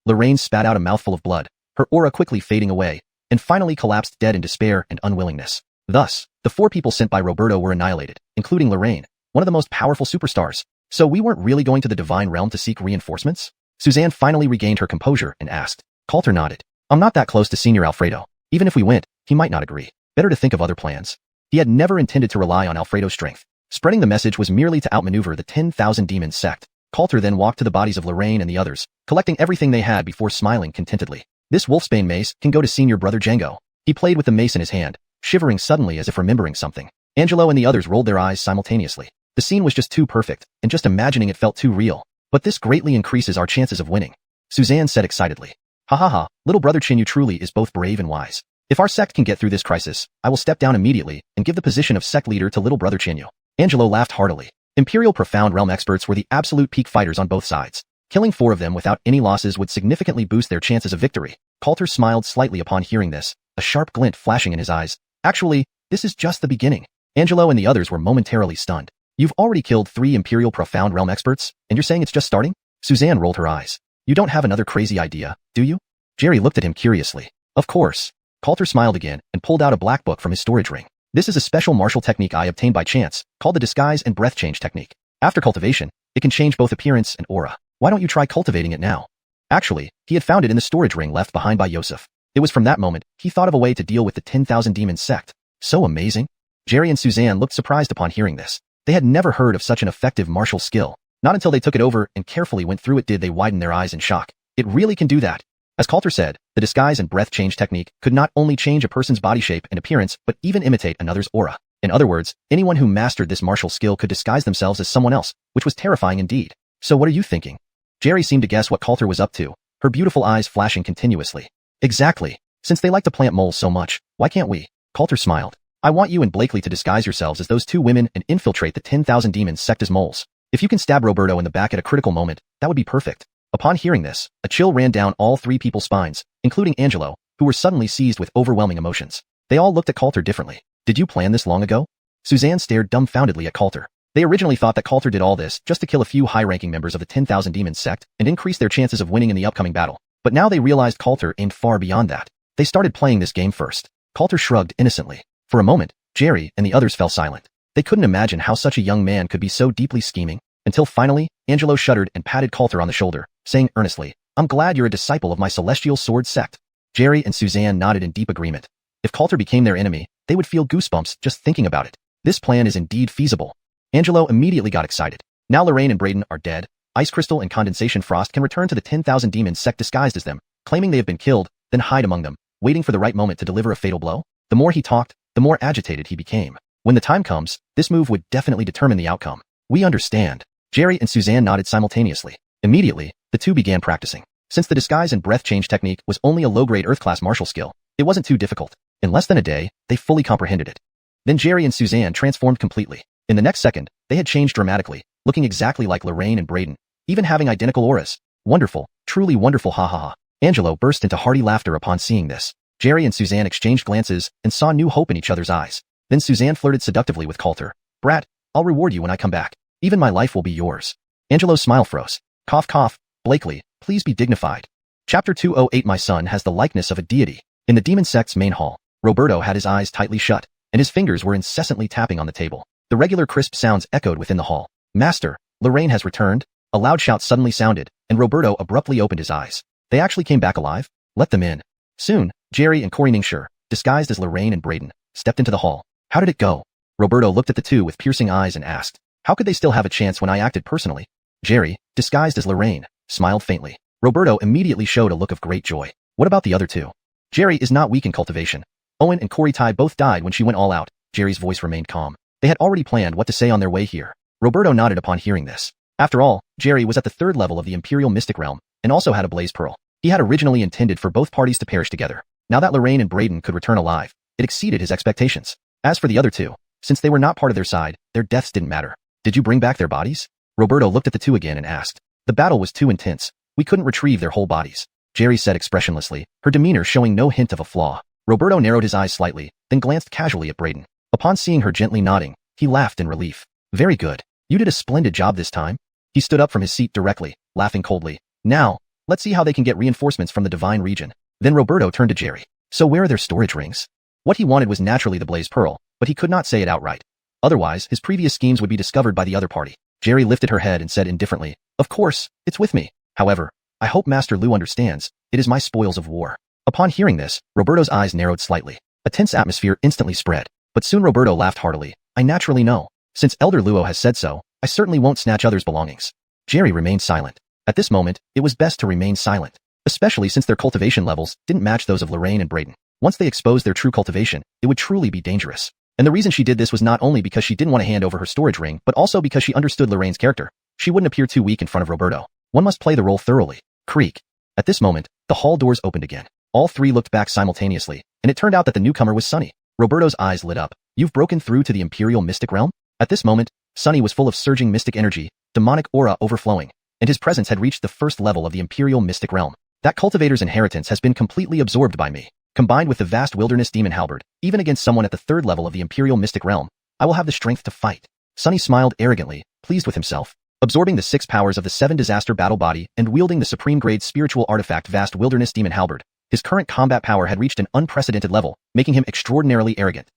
Lorraine spat out a mouthful of blood, her aura quickly fading away, and finally collapsed dead in despair and unwillingness. Thus, the 4 people sent by Roberto were annihilated, including Lorraine, one of the most powerful superstars. So we weren't really going to the Divine Realm to seek reinforcements? Suzanne finally regained her composure and asked. Coulter nodded. I'm not that close to Senior Alfredo. Even if we went, he might not agree. Better to think of other plans. He had never intended to rely on Alfredo's strength. Spreading the message was merely to outmaneuver the 10,000 Demon Sect. Coulter then walked to the bodies of Lorraine and the others, collecting everything they had before smiling contentedly. This wolfsbane mace can go to Senior Brother Django. He played with the mace in his hand, shivering suddenly as if remembering something. Angelo and the others rolled their eyes simultaneously. The scene was just too perfect, and just imagining it felt too real. But this greatly increases our chances of winning. Suzanne said excitedly. Ha, little brother Chinyu truly is both brave and wise. If our sect can get through this crisis, I will step down immediately and give the position of sect leader to little brother Chinyu. Angelo laughed heartily. Imperial Profound Realm experts were the absolute peak fighters on both sides. Killing 4 of them without any losses would significantly boost their chances of victory. Coulter smiled slightly upon hearing this, a sharp glint flashing in his eyes. Actually, this is just the beginning. Angelo and the others were momentarily stunned. You've already killed 3 Imperial Profound Realm experts, and you're saying it's just starting? Suzanne rolled her eyes. You don't have another crazy idea, do you? Jerry looked at him curiously. Of course. Coulter smiled again and pulled out a black book from his storage ring. This is a special martial technique I obtained by chance, called the disguise and breath change technique. After cultivation, it can change both appearance and aura. Why don't you try cultivating it now? Actually, he had found it in the storage ring left behind by Yosef. It was from that moment he thought of a way to deal with the 10,000 Demon Sect. So amazing. Jerry and Suzanne looked surprised upon hearing this. They had never heard of such an effective martial skill. Not until they took it over and carefully went through it did they widen their eyes in shock. It really can do that. As Coulter said, the disguise and breath change technique could not only change a person's body shape and appearance, but even imitate another's aura. In other words, anyone who mastered this martial skill could disguise themselves as someone else, which was terrifying indeed. So what are you thinking? Jerry seemed to guess what Coulter was up to, her beautiful eyes flashing continuously. Exactly. Since they like to plant moles so much, why can't we? Coulter smiled. I want you and Blakely to disguise yourselves as those 2 women and infiltrate the 10,000 Demon Sect as moles. If you can stab Roberto in the back at a critical moment, that would be perfect. Upon hearing this, a chill ran down all 3 people's spines, including Angelo, who were suddenly seized with overwhelming emotions. They all looked at Coulter differently. Did you plan this long ago? Suzanne stared dumbfoundedly at Coulter. They originally thought that Coulter did all this just to kill a few high-ranking members of the 10,000 Demon Sect and increase their chances of winning in the upcoming battle. But now they realized Coulter aimed far beyond that. They started playing this game first. Coulter shrugged innocently. For a moment, Jerry and the others fell silent. They couldn't imagine how such a young man could be so deeply scheming, until finally, Angelo shuddered and patted Coulter on the shoulder, saying earnestly, I'm glad you're a disciple of my Celestial Sword Sect. Jerry and Suzanne nodded in deep agreement. If Coulter became their enemy, they would feel goosebumps just thinking about it. This plan is indeed feasible. Angelo immediately got excited. Now Lorraine and Braden are dead. Ice Crystal and Condensation Frost can return to the 10,000 Demon Sect disguised as them, claiming they have been killed, then hide among them, waiting for the right moment to deliver a fatal blow. The more he talked, the more agitated he became. When the time comes, this move would definitely determine the outcome. We understand. Jerry and Suzanne nodded simultaneously. Immediately, the two began practicing. Since the disguise and breath change technique was only a low-grade Earth-class martial skill, it wasn't too difficult. In less than a day, they fully comprehended it. Then Jerry and Suzanne transformed completely. In the next second, they had changed dramatically, looking exactly like Lorraine and Braden, even having identical auras. Wonderful, truly wonderful, ha ha ha. Angelo burst into hearty laughter upon seeing this. Jerry and Suzanne exchanged glances and saw new hope in each other's eyes. Then Suzanne flirted seductively with Coulter. Brat, I'll reward you when I come back. Even my life will be yours. Angelo's smile froze. Cough cough, Blakely, please be dignified. Chapter 208. My son has the likeness of a deity. In the demon sect's main hall, Roberto had his eyes tightly shut, and his fingers were incessantly tapping on the table. The regular crisp sounds echoed within the hall. Master, Lorraine has returned. A loud shout suddenly sounded, and Roberto abruptly opened his eyes. They actually came back alive? Let them in. Soon, Jerry and Corey Ningsher, disguised as Lorraine and Braden, stepped into the hall. How did it go? Roberto looked at the two with piercing eyes and asked, how could they still have a chance when I acted personally? Jerry, disguised as Lorraine, smiled faintly. Roberto immediately showed a look of great joy. What about the other two? Jerry is not weak in cultivation. Owen and Corey Tai both died when she went all out. Jerry's voice remained calm. They had already planned what to say on their way here. Roberto nodded upon hearing this. After all, Jerry was at the 3rd level of the Imperial Mystic Realm, and also had a Blaze Pearl. He had originally intended for both parties to perish together. Now that Lorraine and Braden could return alive, it exceeded his expectations. As for the other two, since they were not part of their side, their deaths didn't matter. Did you bring back their bodies? Roberto looked at the two again and asked. The battle was too intense. We couldn't retrieve their whole bodies. Jerry said expressionlessly, her demeanor showing no hint of a flaw. Roberto narrowed his eyes slightly, then glanced casually at Braden. Upon seeing her gently nodding, he laughed in relief. Very good. You did a splendid job this time. He stood up from his seat directly, laughing coldly. Now, let's see how they can get reinforcements from the Divine region. Then Roberto turned to Jerry. So where are their storage rings? What he wanted was naturally the Blaze Pearl, but he could not say it outright. Otherwise, his previous schemes would be discovered by the other party. Jerry lifted her head and said indifferently, of course, it's with me. However, I hope Master Lu understands, it is my spoils of war. Upon hearing this, Roberto's eyes narrowed slightly. A tense atmosphere instantly spread, but soon Roberto laughed heartily. I naturally know. Since Elder Luo has said so, I certainly won't snatch others' belongings. Jerry remained silent. At this moment, it was best to remain silent, especially since their cultivation levels didn't match those of Lorraine and Braden. Once they exposed their true cultivation, it would truly be dangerous. And the reason she did this was not only because she didn't want to hand over her storage ring, but also because she understood Lorraine's character. She wouldn't appear too weak in front of Roberto. One must play the role thoroughly. Creak. At this moment, the hall doors opened again. All three looked back simultaneously, and it turned out that the newcomer was Sunny. Roberto's eyes lit up. You've broken through to the Imperial Mystic Realm? At this moment, Sunny was full of surging mystic energy, demonic aura overflowing, and his presence had reached the 1st level of the Imperial Mystic Realm. That cultivator's inheritance has been completely absorbed by me. Combined with the vast wilderness demon halberd, even against someone at the 3rd level of the Imperial Mystic Realm, I will have the strength to fight. Sunny smiled arrogantly, pleased with himself. Absorbing the 6 powers of the 7 disaster battle body and wielding the supreme grade spiritual artifact vast wilderness demon halberd, his current combat power had reached an unprecedented level, making him extraordinarily arrogant.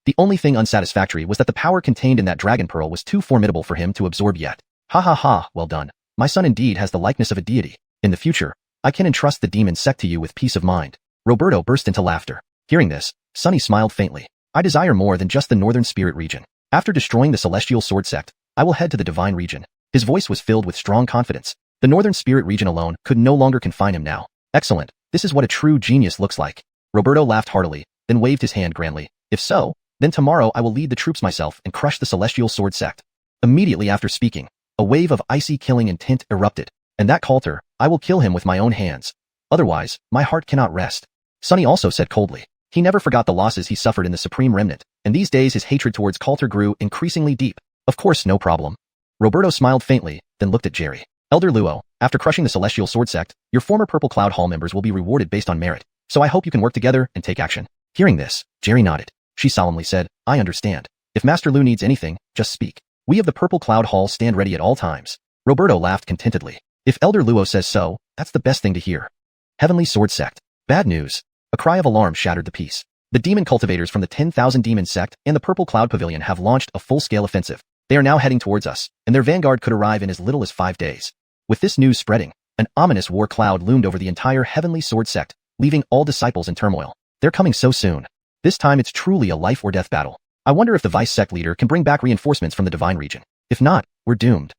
The only thing unsatisfactory was that the power contained in that dragon pearl was too formidable for him to absorb yet. Ha ha ha, well done. My son indeed has the likeness of a deity. In the future, I can entrust the demon sect to you with peace of mind. Roberto burst into laughter. Hearing this, Sunny smiled faintly. I desire more than just the Northern Spirit region. After destroying the Celestial Sword sect, I will head to the Divine region. His voice was filled with strong confidence. The Northern Spirit region alone could no longer confine him now. Excellent. This is what a true genius looks like. Roberto laughed heartily, then waved his hand grandly. If so, then tomorrow I will lead the troops myself and crush the Celestial Sword sect. Immediately after speaking, a wave of icy killing intent erupted. And that Coulter, I will kill him with my own hands. Otherwise, my heart cannot rest. Sunny also said coldly. He never forgot the losses he suffered in the Supreme Remnant, and these days his hatred towards Coulter grew increasingly deep. Of course, no problem. Roberto smiled faintly, then looked at Jerry. Elder Luo, after crushing the Celestial Sword sect, your former Purple Cloud Hall members will be rewarded based on merit, so I hope you can work together and take action. Hearing this, Jerry nodded. She solemnly said, I understand. If Master Lu needs anything, just speak. We of the Purple Cloud Hall stand ready at all times. Roberto laughed contentedly. If Elder Luo says so, that's the best thing to hear. Heavenly Sword Sect. Bad news. A cry of alarm shattered the peace. The demon cultivators from the 10,000 Demon Sect and the Purple Cloud Pavilion have launched a full-scale offensive. They are now heading towards us, and their vanguard could arrive in as little as 5 days. With this news spreading, an ominous war cloud loomed over the entire Heavenly Sword Sect, leaving all disciples in turmoil. They're coming so soon. This time it's truly a life or death battle. I wonder if the Vice Sect leader can bring back reinforcements from the Divine region. If not, we're doomed.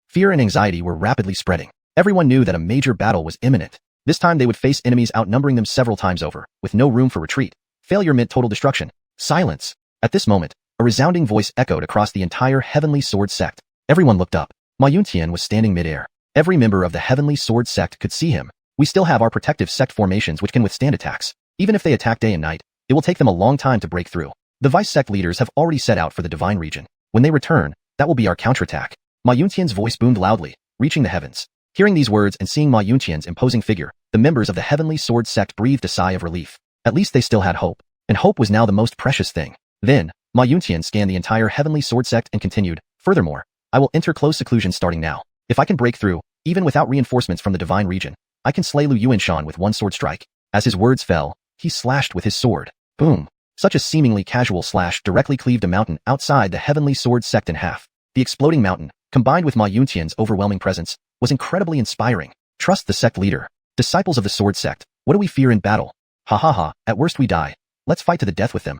Fear and anxiety were rapidly spreading. Everyone knew that a major battle was imminent. This time they would face enemies outnumbering them several times over, with no room for retreat. Failure meant total destruction. Silence. At this moment, a resounding voice echoed across the entire Heavenly Sword Sect. Everyone looked up. Ma Yuntian was standing midair. Every member of the Heavenly Sword sect could see him. We still have our protective sect formations which can withstand attacks. Even if they attack day and night, it will take them a long time to break through. The vice sect leaders have already set out for the divine region. When they return, that will be our counterattack. Ma Yuntian's voice boomed loudly, reaching the heavens. Hearing these words and seeing Ma Yuntian's imposing figure, the members of the Heavenly Sword sect breathed a sigh of relief. At least they still had hope, and hope was now the most precious thing. Then, Ma Yuntian scanned the entire Heavenly Sword sect and continued, furthermore, I will enter close seclusion starting now. If I can break through, even without reinforcements from the divine region, I can slay Lu Yuanshan with one sword strike. As his words fell, he slashed with his sword. Boom. Such a seemingly casual slash directly cleaved a mountain outside the Heavenly Sword sect in half. The exploding mountain, combined with Ma Yuntian's overwhelming presence, was incredibly inspiring. Trust the sect leader. Disciples of the sword sect, what do we fear in battle? Ha ha ha, at worst we die. Let's fight to the death with them.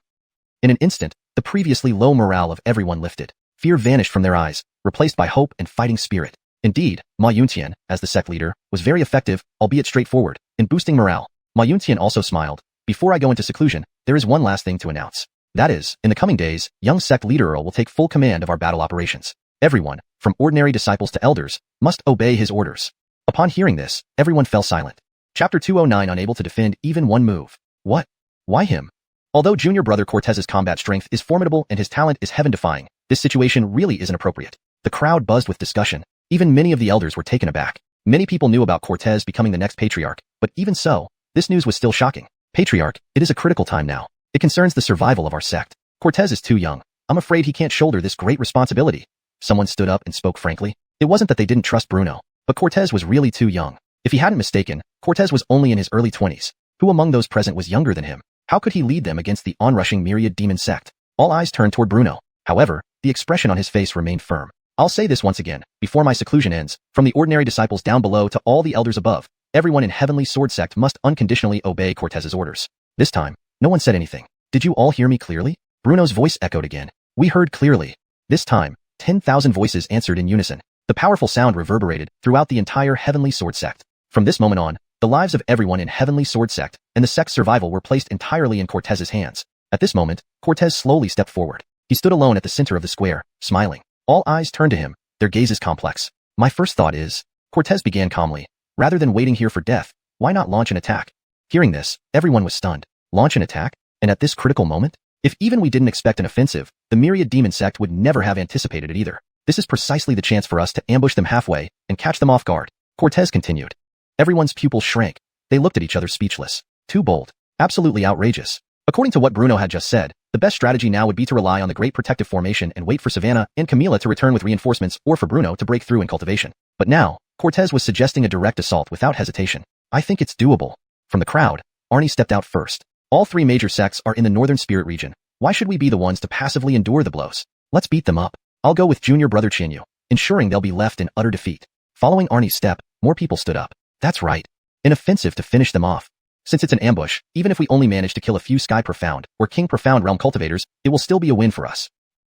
In an instant, the previously low morale of everyone lifted. Fear vanished from their eyes, replaced by hope and fighting spirit. Indeed, Ma Yuntian, as the sect leader, was very effective, albeit straightforward, in boosting morale. Ma Yuntian also smiled. Before I go into seclusion, there is one last thing to announce. That is, in the coming days, young sect leader Earl will take full command of our battle operations. Everyone, from ordinary disciples to elders, must obey his orders. Upon hearing this, everyone fell silent. Chapter 209 Unable to defend even one move. What? Why him? Although junior brother Cortez's combat strength is formidable and his talent is heaven-defying, this situation really isn't appropriate. The crowd buzzed with discussion. Even many of the elders were taken aback. Many people knew about Cortez becoming the next patriarch, but even so, this news was still shocking. Patriarch, it is a critical time now. It concerns the survival of our sect. Cortez is too young. I'm afraid he can't shoulder this great responsibility. Someone stood up and spoke frankly. It wasn't that they didn't trust Bruno, but Cortez was really too young. If he hadn't mistaken, Cortez was only in his early 20s. Who among those present was younger than him? How could he lead them against the onrushing myriad demon sect? All eyes turned toward Bruno. However, the expression on his face remained firm. I'll say this once again, before my seclusion ends, from the ordinary disciples down below to all the elders above, everyone in Heavenly Sword sect must unconditionally obey Cortez's orders. This time, no one said anything. Did you all hear me clearly? Bruno's voice echoed again. We heard clearly. This time, 10,000 voices answered in unison. The powerful sound reverberated throughout the entire Heavenly Sword sect. From this moment on, the lives of everyone in Heavenly Sword sect and the sect's survival were placed entirely in Cortez's hands. At this moment, Cortez slowly stepped forward. He stood alone at the center of the square, smiling. All eyes turned to him, their gazes complex. My first thought is, Cortez began calmly, rather than waiting here for death, why not launch an attack? Hearing this, everyone was stunned. Launch an attack? And at this critical moment? If even we didn't expect an offensive, the myriad demon sect would never have anticipated it either. This is precisely the chance for us to ambush them halfway and catch them off guard. Cortez continued. Everyone's pupils shrank. They looked at each other speechless. Too bold. Absolutely outrageous. According to what Bruno had just said, the best strategy now would be to rely on the Great Protective Formation and wait for Savannah and Camila to return with reinforcements or for Bruno to break through in cultivation. But now, Cortez was suggesting a direct assault without hesitation. I think it's doable. From the crowd, Arnie stepped out first. All three major sects are in the Northern Spirit region. Why should we be the ones to passively endure the blows? Let's beat them up. I'll go with junior brother Chinyu, ensuring they'll be left in utter defeat. Following Arnie's step, more people stood up. That's right. An offensive to finish them off. Since it's an ambush, even if we only manage to kill a few Sky Profound or King Profound realm cultivators, it will still be a win for us.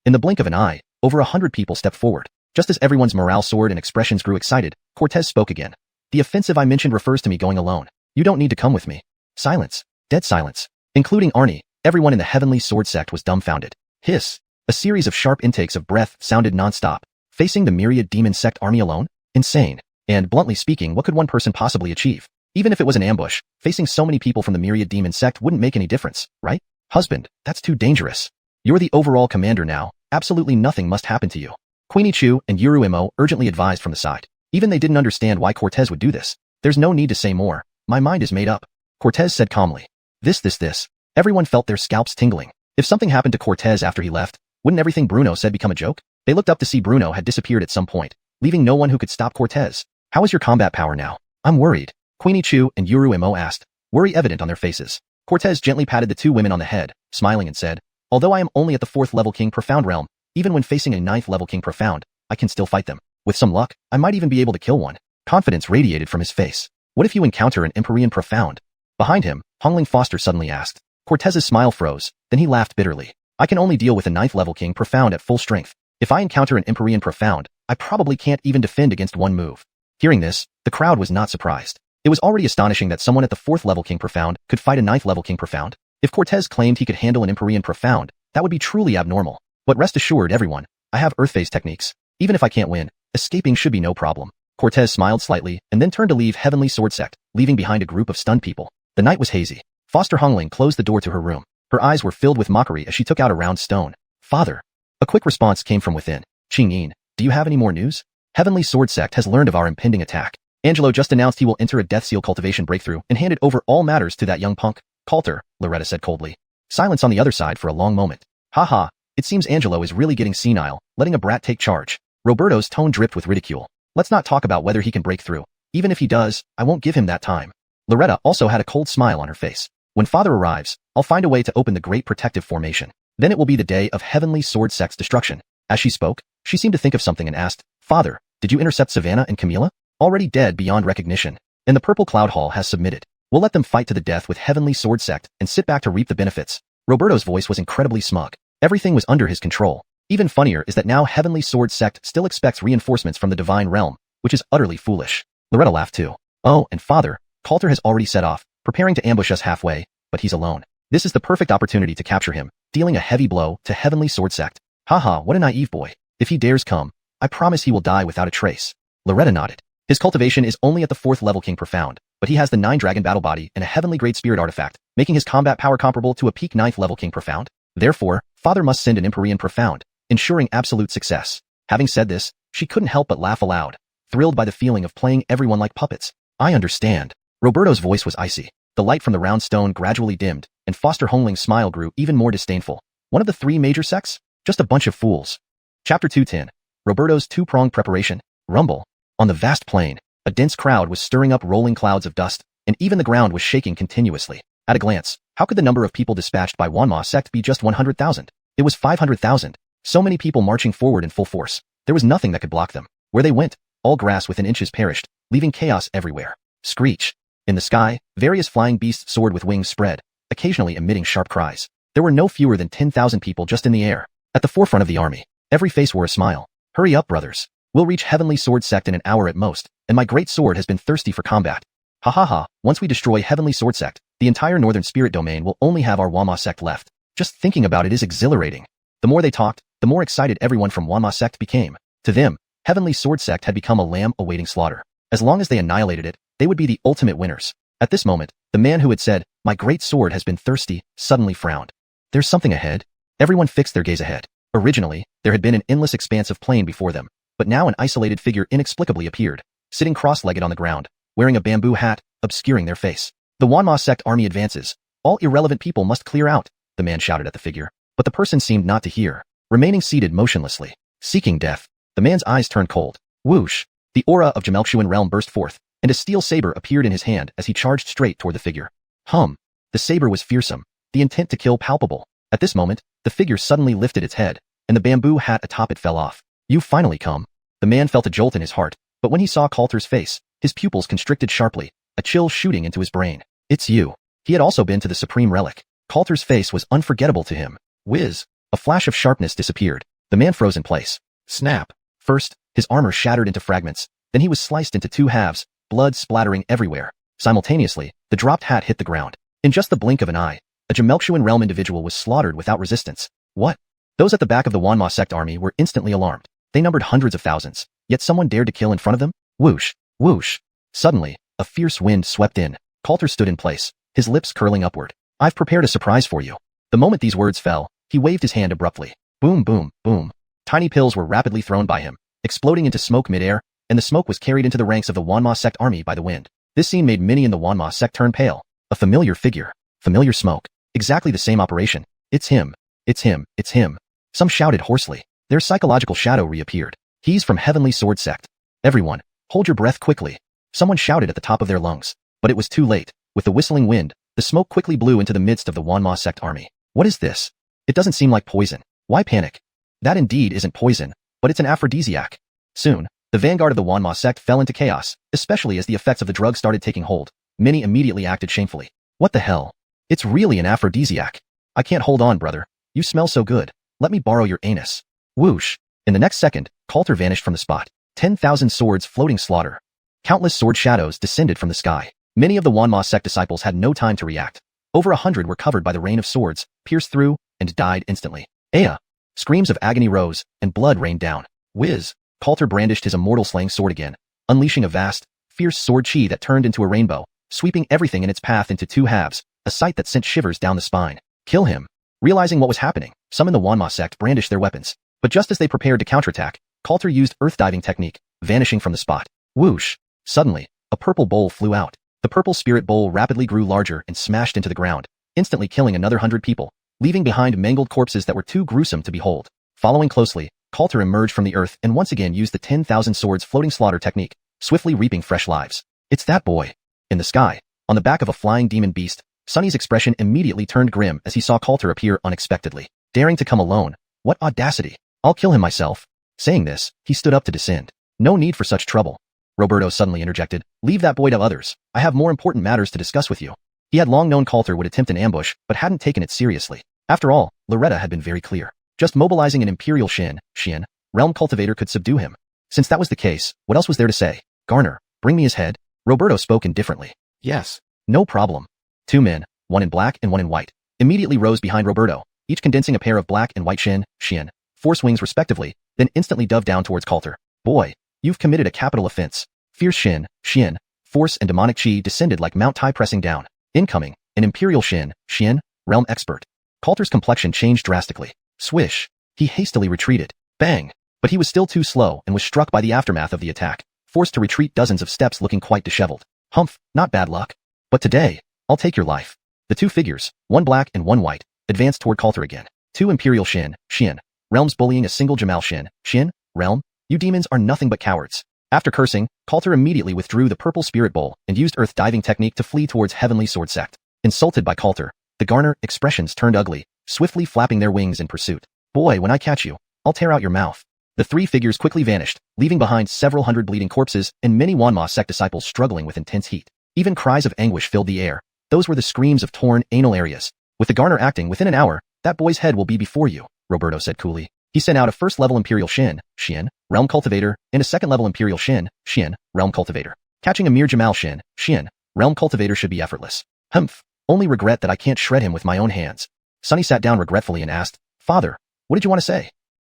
In the blink of an eye, over 100 people stepped forward. Just as everyone's morale soared and expressions grew excited, Cortez spoke again. The offensive I mentioned refers to me going alone. You don't need to come with me. Silence. Dead silence. Including Arnie, everyone in the Heavenly Sword sect was dumbfounded. Hiss. A series of sharp intakes of breath sounded non-stop. Facing the myriad demon sect army alone? Insane. And bluntly speaking, what could one person possibly achieve? Even if it was an ambush, facing so many people from the myriad demon sect wouldn't make any difference, right? Husband, that's too dangerous. You're the overall commander now. Absolutely nothing must happen to you. Queenie Chu and Yuru Imo urgently advised from the side. Even they didn't understand why Cortez would do this. There's no need to say more. My mind is made up. Cortez said calmly. This. Everyone felt their scalps tingling. If something happened to Cortez after he left, wouldn't everything Bruno said become a joke? They looked up to see Bruno had disappeared at some point, leaving no one who could stop Cortez. How is your combat power now? I'm worried. Queenie Chu and Yuru Imo asked, worry evident on their faces. Cortez gently patted the two women on the head, smiling and said, although I am only at the 4th level King Profound realm, even when facing a 9th level King Profound, I can still fight them. With some luck, I might even be able to kill one. Confidence radiated from his face. What if you encounter an Empyrean Profound? Behind him, Hongling Foster suddenly asked. Cortez's smile froze, then he laughed bitterly. I can only deal with a 9th level King Profound at full strength. If I encounter an Empyrean Profound, I probably can't even defend against one move. Hearing this, the crowd was not surprised. It was already astonishing that someone at the 4th level King Profound could fight a 9th level King Profound. If Cortez claimed he could handle an Empyrean Profound, that would be truly abnormal. But rest assured everyone, I have Earth Phase techniques. Even if I can't win, Escaping should be no problem. Cortez smiled slightly and then turned to leave Heavenly Sword Sect, leaving behind a group of stunned people. The night was hazy. Foster Hongling closed the door to her room. Her eyes were filled with mockery as she took out a round stone. Father. A quick response came from within. Qingyin, do you have any more news? Heavenly Sword Sect has learned of our impending attack. Angelo just announced he will enter a Death Seal cultivation breakthrough and handed over all matters to that young punk. Coulter, Loretta said coldly. Silence on the other side for a long moment. Haha, it seems Angelo is really getting senile, letting a brat take charge. Roberto's tone dripped with ridicule. Let's not talk about whether he can break through. Even if he does, I won't give him that time. Loretta also had a cold smile on her face. When father arrives, I'll find a way to open the Great Protective Formation. Then it will be the day of Heavenly Sword Sect's destruction. As she spoke, she seemed to think of something and asked, Father, did you intercept Savannah and Camila? Already dead beyond recognition. And the Purple Cloud Hall has submitted. We'll let them fight to the death with Heavenly Sword Sect and sit back to reap the benefits. Roberto's voice was incredibly smug. Everything was under his control. Even funnier is that now Heavenly Sword Sect still expects reinforcements from the Divine Realm, which is utterly foolish. Loretta laughed too. Oh, and father, Coulter has already set off, preparing to ambush us halfway, but he's alone. This is the perfect opportunity to capture him, dealing a heavy blow to Heavenly Sword Sect. Haha, what a naive boy. If he dares come, I promise he will die without a trace. Loretta nodded. His cultivation is only at the 4th level King Profound, but he has the 9-Dragon Battle Body and a Heavenly Grade Spirit Artifact, making his combat power comparable to a peak 9th level King Profound. Therefore, father must send an Empyrean Profound, ensuring absolute success. Having said this, she couldn't help but laugh aloud, thrilled by the feeling of playing everyone like puppets. I understand. Roberto's voice was icy. The light from the round stone gradually dimmed, and Foster Hongling's smile grew even more disdainful. One of the 3 major sects? Just a bunch of fools. Chapter 210. Roberto's two-pronged preparation. Rumble. On the vast plain, a dense crowd was stirring up rolling clouds of dust, and even the ground was shaking continuously. At a glance, how could the number of people dispatched by Wanma sect be just 100,000? It was 500,000. So many people marching forward in full force. There was nothing that could block them. Where they went, all grass within inches perished, leaving chaos everywhere. Screech. In the sky, various flying beasts soared with wings spread, occasionally emitting sharp cries. There were no fewer than 10,000 people just in the air. At the forefront of the army, every face wore a smile. Hurry up, brothers. We'll reach Heavenly Sword Sect in an hour at most, and my great sword has been thirsty for combat. Ha ha ha, once we destroy Heavenly Sword Sect, the entire Northern Spirit Domain will only have our Wanma sect left. Just thinking about it is exhilarating. The more they talked, the more excited everyone from Wanma sect became. To them, Heavenly Sword Sect had become a lamb awaiting slaughter. As long as they annihilated it, they would be the ultimate winners. At this moment, the man who had said, "My great sword has been thirsty," suddenly frowned. There's something ahead? Everyone fixed their gaze ahead. Originally, there had been an endless expanse of plain before them, but now an isolated figure inexplicably appeared, sitting cross-legged on the ground, wearing a bamboo hat, obscuring their face. The Wanma sect army advances. All irrelevant people must clear out, the man shouted at the figure, but the person seemed not to hear, remaining seated motionlessly, seeking death. The man's eyes turned cold. Whoosh! The aura of Xiuxian realm burst forth, and a steel saber appeared in his hand as he charged straight toward the figure. The saber was fearsome, the intent to kill palpable. At this moment, the figure suddenly lifted its head, and the bamboo hat atop it fell off. "You've finally come." The man felt a jolt in his heart, but when he saw Coulter's face, his pupils constricted sharply, a chill shooting into his brain. It's you. He had also been to the Supreme Relic. Coulter's face was unforgettable to him. Whiz! A flash of sharpness disappeared. The man froze in place. Snap! First, his armor shattered into fragments, then he was sliced into 2 halves, blood splattering everywhere. Simultaneously, the dropped hat hit the ground. In just the blink of an eye, a Xiuxian realm individual was slaughtered without resistance. What? Those at the back of the Wanma sect army were instantly alarmed. They numbered hundreds of thousands, yet someone dared to kill in front of them? Whoosh! Whoosh! Suddenly, a fierce wind swept in. Coulter stood in place, his lips curling upward. "I've prepared a surprise for you." The moment these words fell, he waved his hand abruptly. Boom, boom, boom. Tiny pills were rapidly thrown by him, exploding into smoke midair, and the smoke was carried into the ranks of the Wanma sect army by the wind. This scene made many in the Wanma sect turn pale. A familiar figure. Familiar smoke. Exactly the same operation. It's him. It's him. It's him. Some shouted hoarsely. Their psychological shadow reappeared. He's from Heavenly Sword Sect. Everyone, hold your breath quickly. Someone shouted at the top of their lungs. But it was too late. With the whistling wind, the smoke quickly blew into the midst of the Wanma sect army. What is this? It doesn't seem like poison. Why panic? That indeed isn't poison, but it's an aphrodisiac. Soon, the vanguard of the Wanma sect fell into chaos, especially as the effects of the drug started taking hold. Many immediately acted shamefully. What the hell? It's really an aphrodisiac. I can't hold on, brother. You smell so good. Let me borrow your anus. Whoosh! In the next second, Coulter vanished from the spot. 10,000 swords floating slaughter. Countless sword shadows descended from the sky. Many of the Wanma sect disciples had no time to react. Over 100 were covered by the rain of swords, pierced through, and died instantly. Aya! Screams of agony rose, and blood rained down. Whiz! Coulter brandished his immortal slaying sword again, unleashing a vast, fierce sword chi that turned into a rainbow, sweeping everything in its path into two halves, a sight that sent shivers down the spine. Kill him. Realizing what was happening, some in the Wanma sect brandished their weapons. But just as they prepared to counterattack, Coulter used earth diving technique, vanishing from the spot. Whoosh! Suddenly, a purple bowl flew out. The purple spirit bowl rapidly grew larger and smashed into the ground, instantly killing another 100 people, leaving behind mangled corpses that were too gruesome to behold. Following closely, Coulter emerged from the earth and once again used the 10,000 swords floating slaughter technique, swiftly reaping fresh lives. It's that boy. In the sky, on the back of a flying demon beast, Sunny's expression immediately turned grim as he saw Coulter appear unexpectedly. Daring to come alone. What audacity. I'll kill him myself. Saying this, he stood up to descend. No need for such trouble. Roberto suddenly interjected. Leave that boy to others. I have more important matters to discuss with you. He had long known Coulter would attempt an ambush, but hadn't taken it seriously. After all, Loretta had been very clear. Just mobilizing an Imperial xiuxian realm cultivator could subdue him. Since that was the case, what else was there to say? Garner, bring me his head. Roberto spoke indifferently. Yes. No problem. Two men, one in black and one in white, immediately rose behind Roberto, each condensing a pair of black and white xiuxian force wings respectively, then instantly dove down towards Coulter. Boy, you've committed a capital offense. Fierce xiuxian force and demonic chi descended like Mount Tai pressing down. Incoming, an Imperial xiuxian realm expert. Coulter's complexion changed drastically. Swish. He hastily retreated. Bang. But he was still too slow and was struck by the aftermath of the attack, forced to retreat dozens of steps looking quite disheveled. Humph, not bad luck. But today, I'll take your life. The two figures, one black and one white, advanced toward Coulter again. Two Imperial xiuxian realms bullying a single Jamal xiuxian realm? You demons are nothing but cowards. After cursing, Coulter immediately withdrew the purple spirit bowl and used earth diving technique to flee towards Heavenly Sword Sect. Insulted by Coulter, the Garner expressions turned ugly, swiftly flapping their wings in pursuit. Boy, when I catch you, I'll tear out your mouth. The three figures quickly vanished, leaving behind several hundred bleeding corpses and many Wanma sect disciples struggling with intense heat. Even cries of anguish filled the air. Those were the screams of torn anal areas. With the Garner acting within an hour, that boy's head will be before you, Roberto said coolly. He sent out a first-level Imperial xiuxian realm cultivator and a second-level Imperial xiuxian realm cultivator. Catching a mere Jamal xiuxian realm cultivator should be effortless. Humph. Only regret that I can't shred him with my own hands. Sunny sat down regretfully and asked, Father, what did you want to say?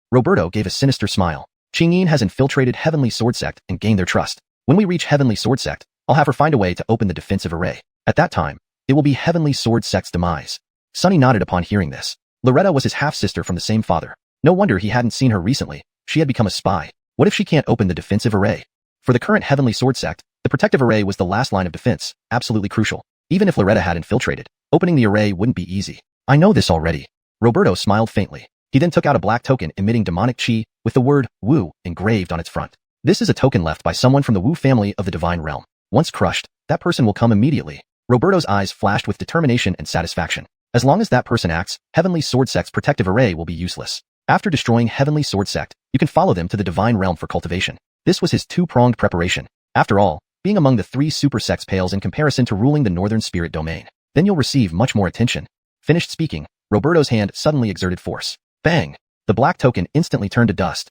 Roberto gave a sinister smile. Qingyin has infiltrated Heavenly Sword Sect and gained their trust. When we reach Heavenly Sword Sect, I'll have her find a way to open the defensive array. At that time, it will be Heavenly Sword Sect's demise. Sunny nodded upon hearing this. Loretta was his half-sister from the same father. No wonder he hadn't seen her recently. She had become a spy. What if she can't open the defensive array? For the current Heavenly Sword Sect, the protective array was the last line of defense, absolutely crucial. Even if Loretta had infiltrated, opening the array wouldn't be easy. I know this already. Roberto smiled faintly. He then took out a black token emitting demonic chi with the word Wu engraved on its front. This is a token left by someone from the Wu family of the Divine Realm. Once crushed, that person will come immediately. Roberto's eyes flashed with determination and satisfaction. As long as that person acts, Heavenly Sword Sect's protective array will be useless. After destroying Heavenly Sword Sect, you can follow them to the Divine Realm for cultivation. This was his two-pronged preparation. After all, being among the three super sects pales in comparison to ruling the Northern Spirit Domain. Then you'll receive much more attention. Finished speaking, Roberto's hand suddenly exerted force. Bang! The black token instantly turned to dust.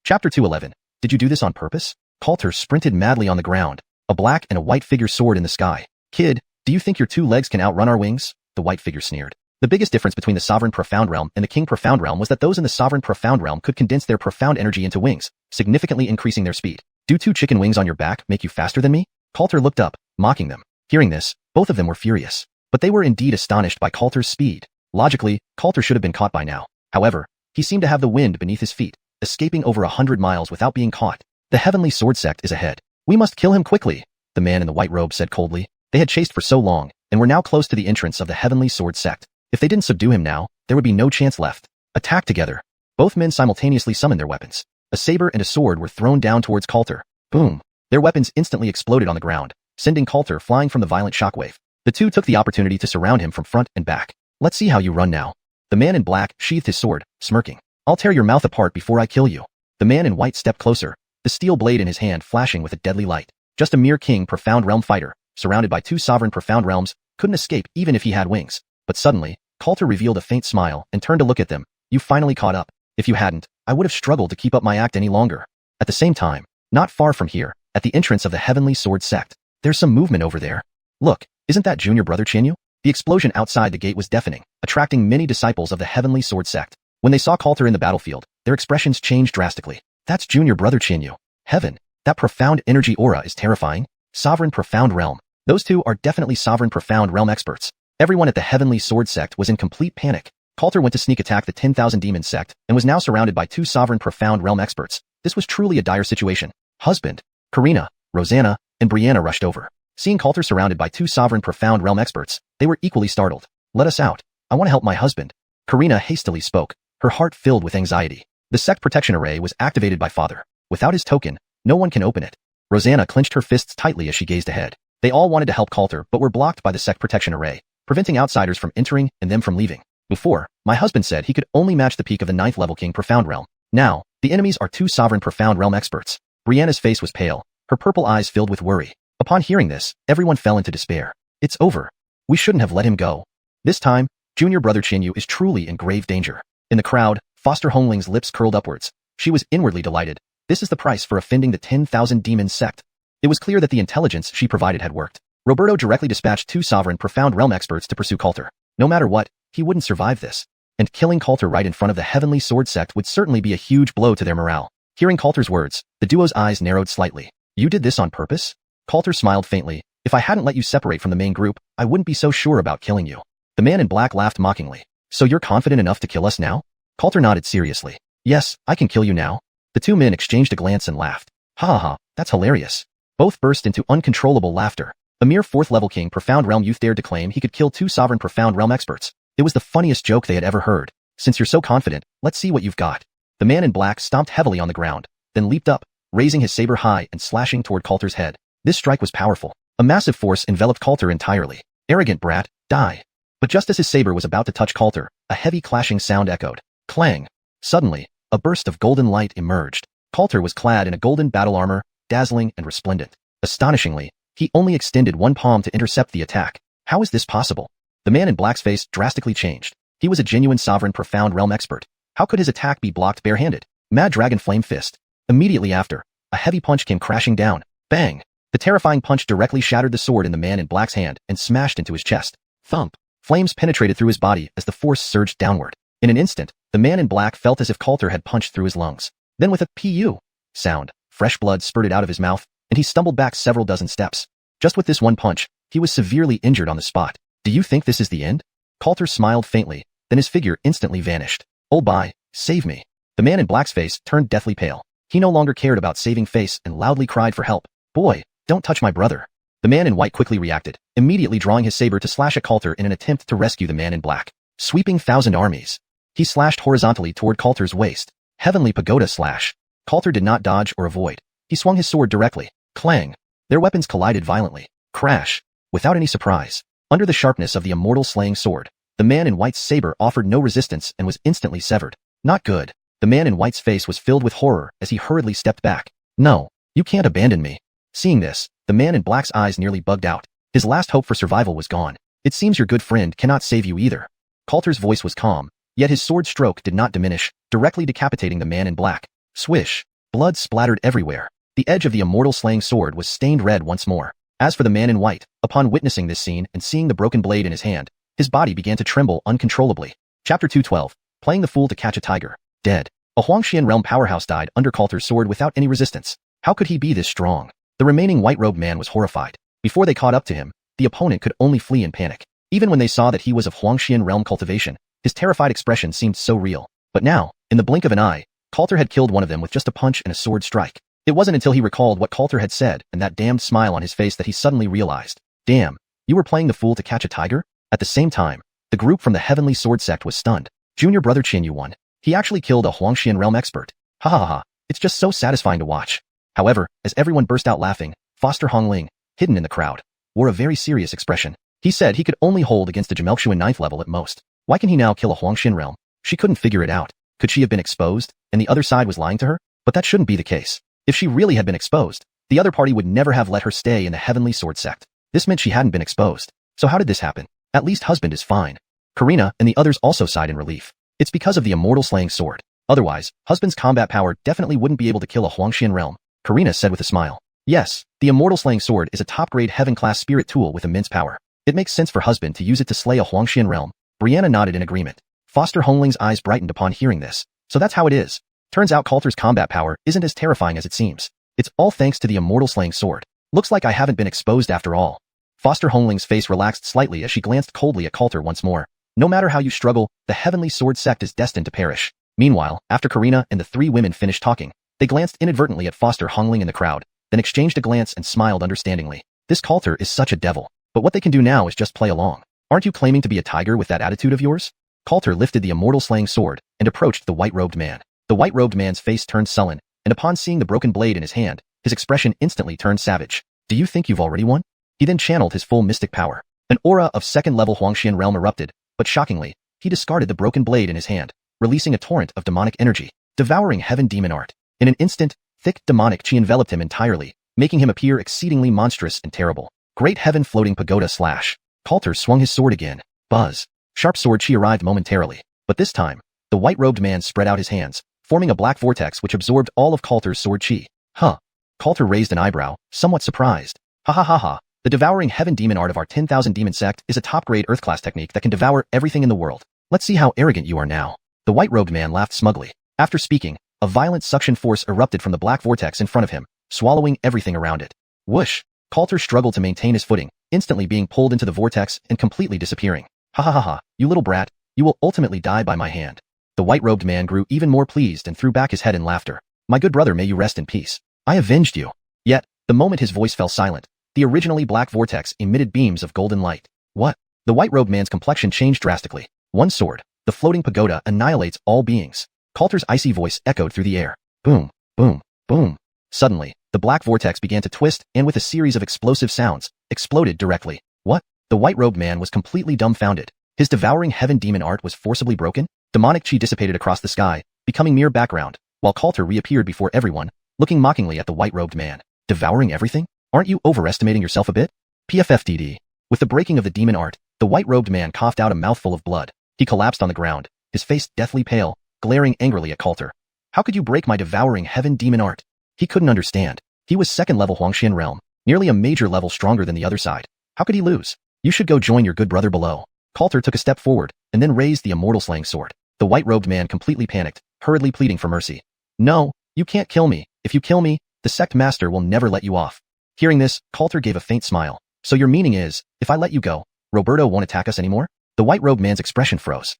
Chapter 211. Did you do this on purpose? Coulter sprinted madly on the ground, a black and a white figure soared in the sky. Kid, do you think your two legs can outrun our wings? The white figure sneered. The biggest difference between the Sovereign Profound Realm and the King Profound Realm was that those in the Sovereign Profound Realm could condense their profound energy into wings, significantly increasing their speed. Do two chicken wings on your back make you faster than me? Coulter looked up, mocking them. Hearing this, both of them were furious. But they were indeed astonished by Coulter's speed. Logically, Coulter should have been caught by now. However, he seemed to have the wind beneath his feet, escaping over 100 miles without being caught. The Heavenly Sword Sect is ahead. We must kill him quickly, the man in the white robe said coldly. They had chased for so long, and were now close to the entrance of the Heavenly Sword Sect. If they didn't subdue him now, there would be no chance left. Attack together. Both men simultaneously summoned their weapons. A saber and a sword were thrown down towards Coulter. Boom. Their weapons instantly exploded on the ground, sending Coulter flying from the violent shockwave. The two took the opportunity to surround him from front and back. Let's see how you run now. The man in black sheathed his sword, smirking. I'll tear your mouth apart before I kill you. The man in white stepped closer, the steel blade in his hand flashing with a deadly light. Just a mere King Profound Realm fighter, surrounded by two Sovereign Profound Realms, couldn't escape even if he had wings. But suddenly, Coulter revealed a faint smile and turned to look at them. You finally caught up. If you hadn't, I would have struggled to keep up my act any longer. At the same time, not far from here, at the entrance of the Heavenly Sword Sect, there's some movement over there. Look, isn't that junior brother Chinyu? The explosion outside the gate was deafening, attracting many disciples of the Heavenly Sword Sect. When they saw Coulter in the battlefield, their expressions changed drastically. That's junior brother Qianyu. Heaven, that profound energy aura is terrifying. Sovereign Profound Realm. Those two are definitely Sovereign Profound Realm experts. Everyone at the Heavenly Sword Sect was in complete panic. Coulter went to sneak attack the 10,000 Demon Sect and was now surrounded by two Sovereign Profound Realm experts. This was truly a dire situation. Husband, Karina, Rosanna, and Brianna rushed over. Seeing Coulter surrounded by two Sovereign Profound Realm experts, they were equally startled. Let us out. I want to help my husband. Karina hastily spoke, her heart filled with anxiety. The sect protection array was activated by father. Without his token, no one can open it. Rosanna clenched her fists tightly as she gazed ahead. They all wanted to help Coulter but were blocked by the sect protection array, preventing outsiders from entering and them from leaving. Before, my husband said he could only match the peak of the 9th level King Profound Realm. Now, the enemies are two Sovereign Profound Realm experts. Brianna's face was pale, her purple eyes filled with worry. Upon hearing this, everyone fell into despair. It's over. We shouldn't have let him go. This time, junior brother Qianyu is truly in grave danger. In the crowd, Foster Hongling's lips curled upwards. She was inwardly delighted. This is the price for offending the 10,000 Demon Sect. It was clear that the intelligence she provided had worked. Roberto directly dispatched two Sovereign Profound Realm experts to pursue Coulter. No matter what, he wouldn't survive this. And killing Coulter right in front of the Heavenly Sword Sect would certainly be a huge blow to their morale. Hearing Coulter's words, the duo's eyes narrowed slightly. You did this on purpose? Coulter smiled faintly. If I hadn't let you separate from the main group, I wouldn't be so sure about killing you. The man in black laughed mockingly. So you're confident enough to kill us now? Coulter nodded seriously. Yes, I can kill you now. The two men exchanged a glance and laughed. Ha ha ha, that's hilarious. Both burst into uncontrollable laughter. A mere 4th level King Profound Realm youth dared to claim he could kill two Sovereign Profound Realm experts. It was the funniest joke they had ever heard. Since you're so confident, let's see what you've got. The man in black stomped heavily on the ground, then leaped up, raising his saber high and slashing toward Coulter's head. This strike was powerful. A massive force enveloped Coulter entirely. Arrogant brat, die. But just as his saber was about to touch Coulter, a heavy clashing sound echoed. Clang. Suddenly, a burst of golden light emerged. Coulter was clad in a golden battle armor, dazzling and resplendent. Astonishingly, he only extended one palm to intercept the attack. How is this possible? The man in black's face drastically changed. He was a genuine Sovereign Profound Realm expert. How could his attack be blocked barehanded? Mad Dragon Flame Fist. Immediately after, a heavy punch came crashing down. Bang! The terrifying punch directly shattered the sword in the man in black's hand and smashed into his chest. Thump! Flames penetrated through his body as the force surged downward. In an instant, the man in black felt as if Coulter had punched through his lungs. Then with a "pu" sound, fresh blood spurted out of his mouth, and he stumbled back several dozen steps. Just with this one punch, he was severely injured on the spot. Do you think this is the end? Coulter smiled faintly, then his figure instantly vanished. Oh bye, save me. The man in black's face turned deathly pale. He no longer cared about saving face and loudly cried for help. Boy, don't touch my brother. The man in white quickly reacted, immediately drawing his saber to slash at Coulter in an attempt to rescue the man in black. Sweeping thousand armies. He slashed horizontally toward Coulter's waist. Heavenly Pagoda Slash. Coulter did not dodge or avoid. He swung his sword directly. Clang. Their weapons collided violently. Crash. Without any surprise. Under the sharpness of the immortal slaying sword, the man in white's saber offered no resistance and was instantly severed. Not good. The man in white's face was filled with horror as he hurriedly stepped back. No, you can't abandon me. Seeing this, the man in black's eyes nearly bugged out. His last hope for survival was gone. It seems your good friend cannot save you either. Coulter's voice was calm, yet his sword stroke did not diminish, directly decapitating the man in black. Swish. Blood splattered everywhere. The edge of the immortal slaying sword was stained red once more. As for the man in white, upon witnessing this scene and seeing the broken blade in his hand, his body began to tremble uncontrollably. Chapter 212. Playing the fool to catch a tiger. Dead. A Huangxian realm powerhouse died under Coulter's sword without any resistance. How could he be this strong? The remaining white-robed man was horrified. Before they caught up to him, the opponent could only flee in panic. Even when they saw that he was of Huangxian realm cultivation, his terrified expression seemed so real. But now, in the blink of an eye, Coulter had killed one of them with just a punch and a sword strike. It wasn't until he recalled what Coulter had said and that damned smile on his face that he suddenly realized. Damn, you were playing the fool to catch a tiger? At the same time, the group from the Heavenly Sword Sect was stunned. Junior brother Qianyu won. He actually killed a Huangxian realm expert. Ha ha ha, it's just so satisfying to watch. However, as everyone burst out laughing, Foster Hongling, hidden in the crowd, wore a very serious expression. He said he could only hold against a Jimelxuan 9th level at most. Why can he now kill a Huangxian realm? She couldn't figure it out. Could she have been exposed, and the other side was lying to her? But that shouldn't be the case. If she really had been exposed, the other party would never have let her stay in the Heavenly Sword Sect. This meant she hadn't been exposed. So how did this happen? At least husband is fine. Karina and the others also sighed in relief. It's because of the immortal slaying sword. Otherwise, husband's combat power definitely wouldn't be able to kill a Huangxian realm. Karina said with a smile. Yes, the immortal slaying sword is a top-grade heaven-class spirit tool with immense power. It makes sense for husband to use it to slay a Huangxian realm. Brianna nodded in agreement. Foster Hongling's eyes brightened upon hearing this. So that's how it is. Turns out Coulter's combat power isn't as terrifying as it seems. It's all thanks to the immortal slaying sword. Looks like I haven't been exposed after all. Foster Hongling's face relaxed slightly as she glanced coldly at Coulter once more. No matter how you struggle, the Heavenly Sword sect is destined to perish. Meanwhile, after Karina and the three women finished talking, they glanced inadvertently at Foster Hongling in the crowd, then exchanged a glance and smiled understandingly. This Coulter is such a devil. But what they can do now is just play along. Aren't you claiming to be a tiger with that attitude of yours? Coulter lifted the immortal slaying sword and approached the white-robed man. The white-robed man's face turned sullen, and upon seeing the broken blade in his hand, his expression instantly turned savage. Do you think you've already won? He then channeled his full mystic power. An aura of second-level Huangshan realm erupted, but shockingly, he discarded the broken blade in his hand, releasing a torrent of demonic energy, devouring heaven demon art. In an instant, thick demonic chi enveloped him entirely, making him appear exceedingly monstrous and terrible. Great heaven floating pagoda slash. Coulter swung his sword again. Buzz. Sharp sword chi arrived momentarily, but this time, the white-robed man spread out his hands, forming a black vortex which absorbed all of Coulter's sword chi. Huh. Coulter raised an eyebrow, somewhat surprised. Ha ha ha ha. The devouring heaven demon art of our 10,000 demon sect is a top-grade earth-class technique that can devour everything in the world. Let's see how arrogant you are now. The white-robed man laughed smugly. After speaking, a violent suction force erupted from the black vortex in front of him, swallowing everything around it. Whoosh! Coulter struggled to maintain his footing, instantly being pulled into the vortex and completely disappearing. Ha ha ha ha, you little brat, you will ultimately die by my hand. The white-robed man grew even more pleased and threw back his head in laughter. My good brother, may you rest in peace. I avenged you. Yet, the moment his voice fell silent, the originally black vortex emitted beams of golden light. What? The white-robed man's complexion changed drastically. One sword, the floating pagoda, annihilates all beings. Coulter's icy voice echoed through the air. Boom, boom, boom. Suddenly, the black vortex began to twist and with a series of explosive sounds, exploded directly. What? The white-robed man was completely dumbfounded. His devouring heaven demon art was forcibly broken? Demonic chi dissipated across the sky, becoming mere background, while Coulter reappeared before everyone, looking mockingly at the white-robed man. Devouring everything? Aren't you overestimating yourself a bit? PFFDD. With the breaking of the demon art, the white-robed man coughed out a mouthful of blood. He collapsed on the ground, his face deathly pale, glaring angrily at Coulter. How could you break my devouring heaven demon art? He couldn't understand. He was second-level Huangshan realm, nearly a major level stronger than the other side. How could he lose? You should go join your good brother below. Coulter took a step forward, and then raised the immortal slaying sword. The white-robed man completely panicked, hurriedly pleading for mercy. No, you can't kill me. If you kill me, the sect master will never let you off. Hearing this, Coulter gave a faint smile. So your meaning is, if I let you go, Roberto won't attack us anymore? The white-robed man's expression froze.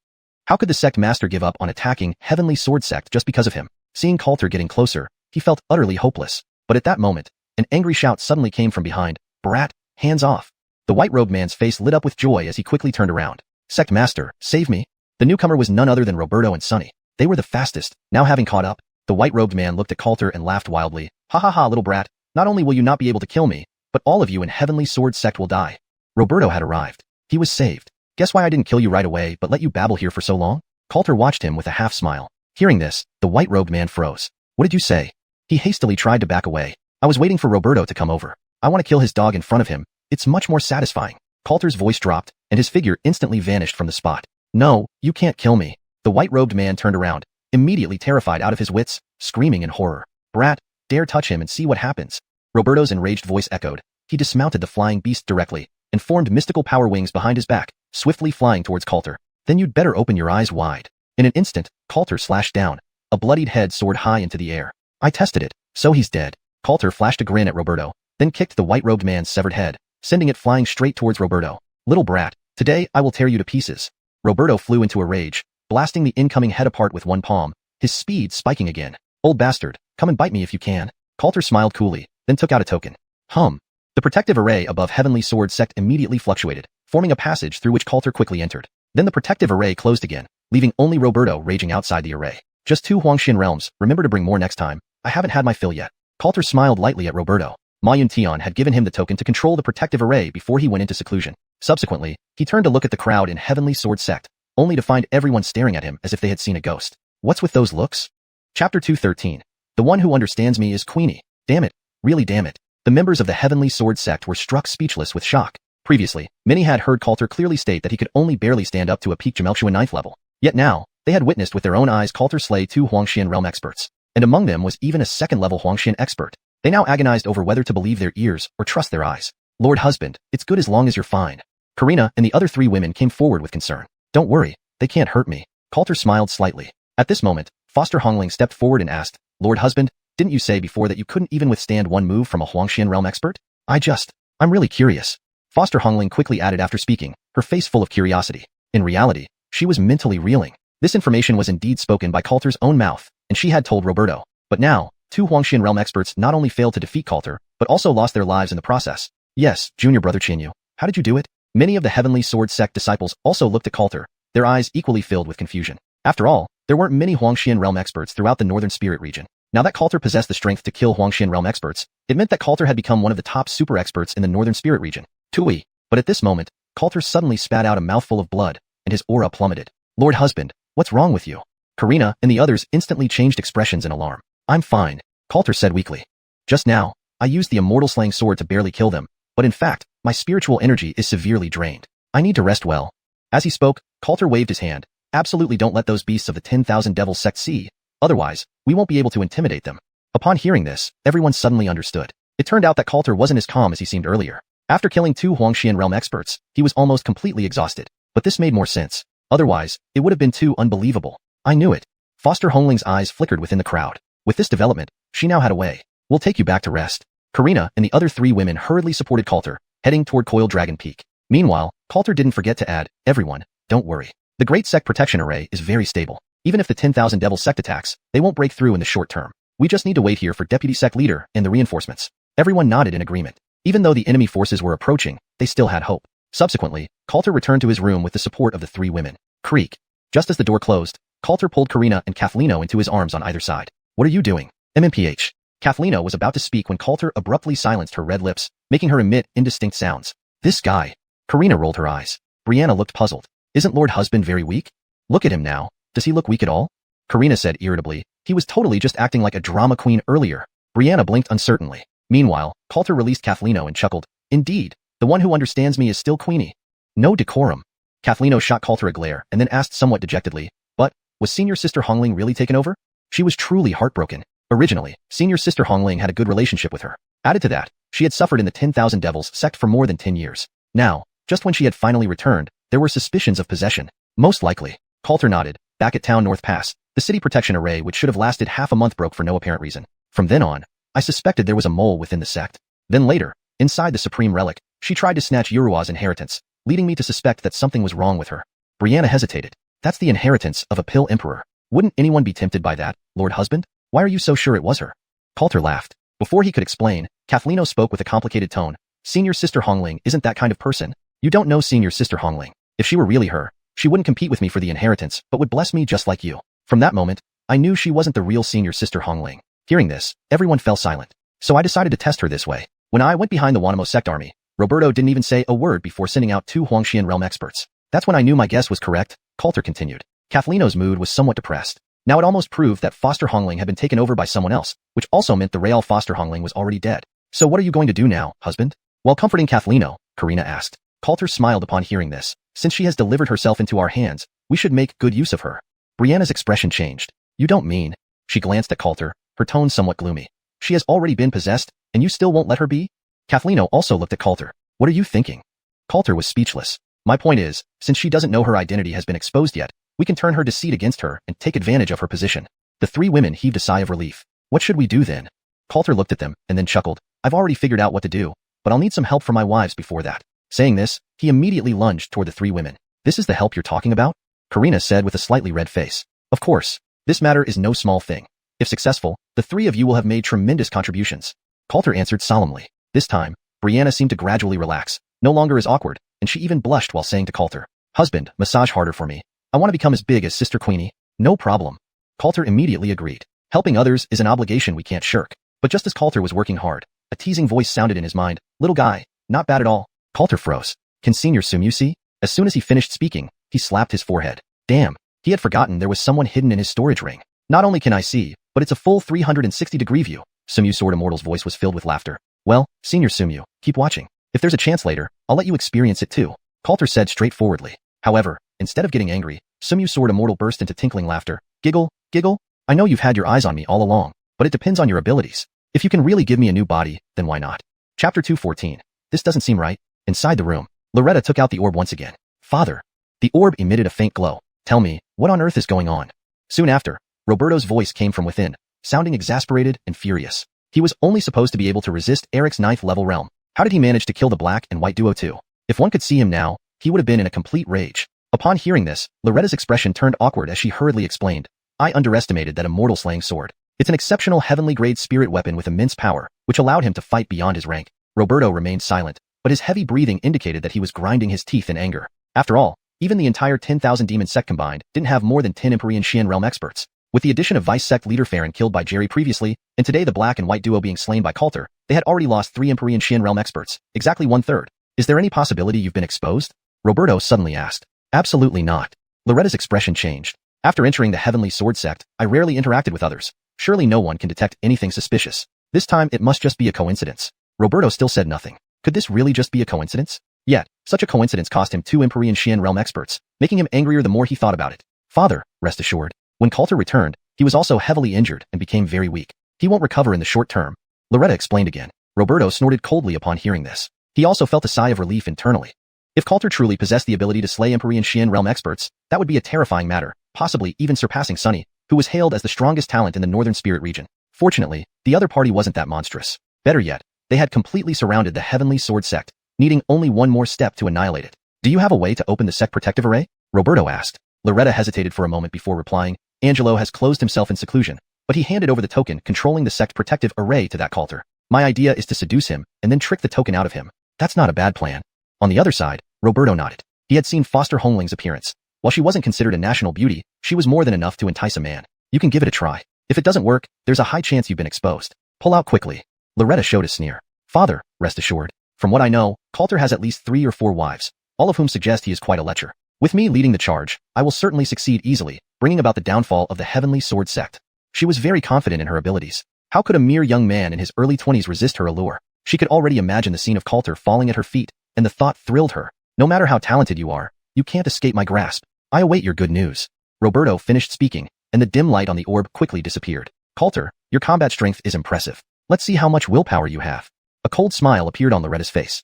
How could the sect master give up on attacking Heavenly Sword Sect just because of him? Seeing Coulter getting closer, he felt utterly hopeless. But at that moment, an angry shout suddenly came from behind. Brat, hands off. The white-robed man's face lit up with joy as he quickly turned around. Sect master, save me. The newcomer was none other than Roberto and Sunny. They were the fastest. Now having caught up, the white-robed man looked at Coulter and laughed wildly. Ha ha ha, little brat. Not only will you not be able to kill me, but all of you in Heavenly Sword Sect will die. Roberto had arrived. He was saved. Guess why I didn't kill you right away but let you babble here for so long? Coulter watched him with a half-smile. Hearing this, the white-robed man froze. What did you say? He hastily tried to back away. I was waiting for Roberto to come over. I want to kill his dog in front of him. It's much more satisfying. Coulter's voice dropped, and his figure instantly vanished from the spot. No, you can't kill me. The white-robed man turned around, immediately terrified out of his wits, screaming in horror. Brat, dare touch him and see what happens. Roberto's enraged voice echoed. He dismounted the flying beast directly, and formed mystical power wings behind his back, swiftly flying towards Coulter. Then you'd better open your eyes wide. In an instant, Coulter slashed down. A bloodied head soared high into the air. I tested it, so he's dead. Coulter flashed a grin at Roberto, then kicked the white-robed man's severed head, sending it flying straight towards Roberto. Little brat, today I will tear you to pieces. Roberto flew into a rage, blasting the incoming head apart with one palm, his speed spiking again. Old bastard, come and bite me if you can. Coulter smiled coolly, then took out a token. The protective array above Heavenly Sword Sect immediately fluctuated, forming a passage through which Coulter quickly entered. Then the protective array closed again, leaving only Roberto raging outside the array. Just 2 Huangshan realms, remember to bring more next time. I haven't had my fill yet. Coulter smiled lightly at Roberto. Ma Yun-Tian had given him the token to control the protective array before he went into seclusion. Subsequently, he turned to look at the crowd in Heavenly Sword Sect, only to find everyone staring at him as if they had seen a ghost. What's with those looks? Chapter 213. The one who understands me is Queenie. Damn it. Really damn it. The members of the Heavenly Sword Sect were struck speechless with shock. Previously, many had heard Coulter clearly state that he could only barely stand up to a peak Jamelchuan 9th level. Yet now, they had witnessed with their own eyes Coulter slay 2 Huangshan realm experts. And among them was even a second-level Huangshan expert. They now agonized over whether to believe their ears or trust their eyes. Lord husband, it's good as long as you're fine. Karina and the other 3 women came forward with concern. Don't worry, they can't hurt me. Coulter smiled slightly. At this moment, Foster Hongling stepped forward and asked, Lord Husband, didn't you say before that you couldn't even withstand one move from a Huangshan realm expert? I'm really curious. Foster Hongling quickly added after speaking, her face full of curiosity. In reality, she was mentally reeling. This information was indeed spoken by Coulter's own mouth, and she had told Roberto. But now, two Huangshan realm experts not only failed to defeat Coulter, but also lost their lives in the process. Yes, junior brother Qianyu, how did you do it? Many of the Heavenly Sword Sect disciples also looked at Coulter, their eyes equally filled with confusion. After all, there weren't many Huangshan realm experts throughout the Northern Spirit region. Now that Coulter possessed the strength to kill Huangshan realm experts, it meant that Coulter had become one of the top super experts in the Northern Spirit region. Tui. But at this moment, Coulter suddenly spat out a mouthful of blood, and his aura plummeted. Lord Husband, what's wrong with you? Karina and the others instantly changed expressions in alarm. I'm fine, Coulter said weakly. Just now, I used the immortal slaying sword to barely kill them, but in fact, my spiritual energy is severely drained. I need to rest well. As he spoke, Coulter waved his hand. Absolutely don't let those beasts of the 10,000 Devils sect see. Otherwise, we won't be able to intimidate them. Upon hearing this, everyone suddenly understood. It turned out that Coulter wasn't as calm as he seemed earlier. After killing two Huangshan realm experts, he was almost completely exhausted. But this made more sense. Otherwise, it would have been too unbelievable. I knew it. Foster Hongling's eyes flickered within the crowd. With this development, she now had a way. We'll take you back to rest. Karina and the other three women hurriedly supported Coulter, heading toward Coiled Dragon Peak. Meanwhile, Coulter didn't forget to add, everyone, don't worry. The Great Sect Protection Array is very stable. Even if the 10,000 Devil Sect attacks, they won't break through in the short term. We just need to wait here for Deputy Sect Leader and the reinforcements. Everyone nodded in agreement. Even though the enemy forces were approaching, they still had hope. Subsequently, Coulter returned to his room with the support of the three women. Creak. Just as the door closed, Coulter pulled Karina and Kathleno into his arms on either side. What are you doing? MMPH. Kathleno was about to speak when Coulter abruptly silenced her red lips, making her emit indistinct sounds. This guy. Karina rolled her eyes. Brianna looked puzzled. Isn't Lord Husband very weak? Look at him now. Does he look weak at all? Karina said irritably. He was totally just acting like a drama queen earlier. Brianna blinked uncertainly. Meanwhile, Coulter released Kathleno and chuckled. Indeed, the one who understands me is still Queenie. No decorum. Kathleno shot Coulter a glare and then asked somewhat dejectedly, but, was Senior Sister Hongling really taken over? She was truly heartbroken. Originally, Senior Sister Hongling had a good relationship with her. Added to that, she had suffered in the 10,000 Devils sect for more than 10 years. Now, just when she had finally returned, there were suspicions of possession. Most likely. Coulter nodded. Back at Town North Pass, the city protection array which should have lasted half a month broke for no apparent reason. From then on, I suspected there was a mole within the sect. Then later, inside the Supreme Relic, she tried to snatch Yurua's inheritance, leading me to suspect that something was wrong with her. Brianna hesitated. That's the inheritance of a pill emperor. Wouldn't anyone be tempted by that, Lord Husband? Why are you so sure it was her? Coulter laughed. Before he could explain, Kathleno spoke with a complicated tone. Senior Sister Hongling isn't that kind of person. You don't know Senior Sister Hongling. If she were really her, she wouldn't compete with me for the inheritance, but would bless me just like you. From that moment, I knew she wasn't the real Senior Sister Hongling. Hearing this, everyone fell silent. So I decided to test her this way. When I went behind the Wanamo sect army, Roberto didn't even say a word before sending out two Huangshan realm experts. That's when I knew my guess was correct, Coulter continued. Kathleno's mood was somewhat depressed. Now it almost proved that Foster Hongling had been taken over by someone else, which also meant the real Foster Hongling was already dead. So what are you going to do now, husband? While comforting Kathleno, Karina asked. Coulter smiled upon hearing this. Since she has delivered herself into our hands, we should make good use of her. Brianna's expression changed. You don't mean? She glanced at Coulter, her tone somewhat gloomy. She has already been possessed, and you still won't let her be? Kathleno also looked at Coulter. What are you thinking? Coulter was speechless. My point is, since she doesn't know her identity has been exposed yet, we can turn her deceit against her and take advantage of her position. The three women heaved a sigh of relief. What should we do then? Coulter looked at them and then chuckled. I've already figured out what to do, but I'll need some help from my wives before that. Saying this, he immediately lunged toward the three women. This is the help you're talking about? Karina said with a slightly red face. Of course. This matter is no small thing. If successful, the three of you will have made tremendous contributions. Coulter answered solemnly. This time, Brianna seemed to gradually relax, no longer as awkward, and she even blushed while saying to Coulter, Husband, massage harder for me. I want to become as big as Sister Queenie. No problem. Coulter immediately agreed. Helping others is an obligation we can't shirk. But just as Coulter was working hard, a teasing voice sounded in his mind. Little guy, not bad at all. Coulter froze. Can Senior Sumu see? As soon as he finished speaking, he slapped his forehead. Damn, he had forgotten there was someone hidden in his storage ring. Not only can I see, but it's a full 360-degree view. Sumu Sword Immortal's voice was filled with laughter. Well, Senior Sumu, keep watching. If there's a chance later, I'll let you experience it too. Coulter said straightforwardly. However, instead of getting angry, Sumu Sword Immortal burst into tinkling laughter. Giggle, giggle. I know you've had your eyes on me all along, but it depends on your abilities. If you can really give me a new body, then why not? Chapter 214. This doesn't seem right. Inside the room, Loretta took out the orb once again. Father. The orb emitted a faint glow. Tell me, what on earth is going on? Soon after, Roberto's voice came from within, sounding exasperated and furious. He was only supposed to be able to resist Eric's 9th level realm. How did he manage to kill the black and white duo too? If one could see him now, he would have been in a complete rage. Upon hearing this, Loretta's expression turned awkward as she hurriedly explained, I underestimated that immortal slaying sword. It's an exceptional heavenly grade spirit weapon with immense power, which allowed him to fight beyond his rank. Roberto remained silent, but his heavy breathing indicated that he was grinding his teeth in anger. After all, even the entire 10,000 demon sect combined didn't have more than 10 Empyrean Xian realm experts. With the addition of Vice sect leader Farron killed by Jerry previously, and today the black and white duo being slain by Coulter, they had already lost 3 Empyrean Xian realm experts, exactly 1/3. Is there any possibility you've been exposed? Roberto suddenly asked. Absolutely not. Loretta's expression changed. After entering the Heavenly Sword sect, I rarely interacted with others. Surely no one can detect anything suspicious. This time it must just be a coincidence. Roberto still said nothing. Could this really just be a coincidence? Yet, such a coincidence cost him 2 Empyrean Xian realm experts, making him angrier the more he thought about it. Father, rest assured. When Coulter returned, he was also heavily injured and became very weak. He won't recover in the short term. Loretta explained again. Roberto snorted coldly upon hearing this. He also felt a sigh of relief internally. If Coulter truly possessed the ability to slay Empyrean Xian realm experts, that would be a terrifying matter, possibly even surpassing Sunny, who was hailed as the strongest talent in the Northern Spirit region. Fortunately, the other party wasn't that monstrous. Better yet, they had completely surrounded the Heavenly Sword sect, needing only one more step to annihilate it. Do you have a way to open the sect protective array? Roberto asked. Loretta hesitated for a moment before replying. Angelo has closed himself in seclusion, but he handed over the token controlling the sect protective array to that Coulter. My idea is to seduce him and then trick the token out of him. That's not a bad plan. On the other side, Roberto nodded. He had seen Foster Hongling's appearance. While she wasn't considered a national beauty, she was more than enough to entice a man. You can give it a try. If it doesn't work, there's a high chance you've been exposed. Pull out quickly. Loretta showed a sneer. Father, rest assured. From what I know, Coulter has at least 3 or 4 wives, all of whom suggest he is quite a lecher. With me leading the charge, I will certainly succeed easily, bringing about the downfall of the Heavenly Sword sect. She was very confident in her abilities. How could a mere young man in his early 20s resist her allure? She could already imagine the scene of Coulter falling at her feet, and the thought thrilled her. No matter how talented you are, you can't escape my grasp. I await your good news. Roberto finished speaking, and the dim light on the orb quickly disappeared. Coulter, your combat strength is impressive. Let's see how much willpower you have. A cold smile appeared on Loretta's face.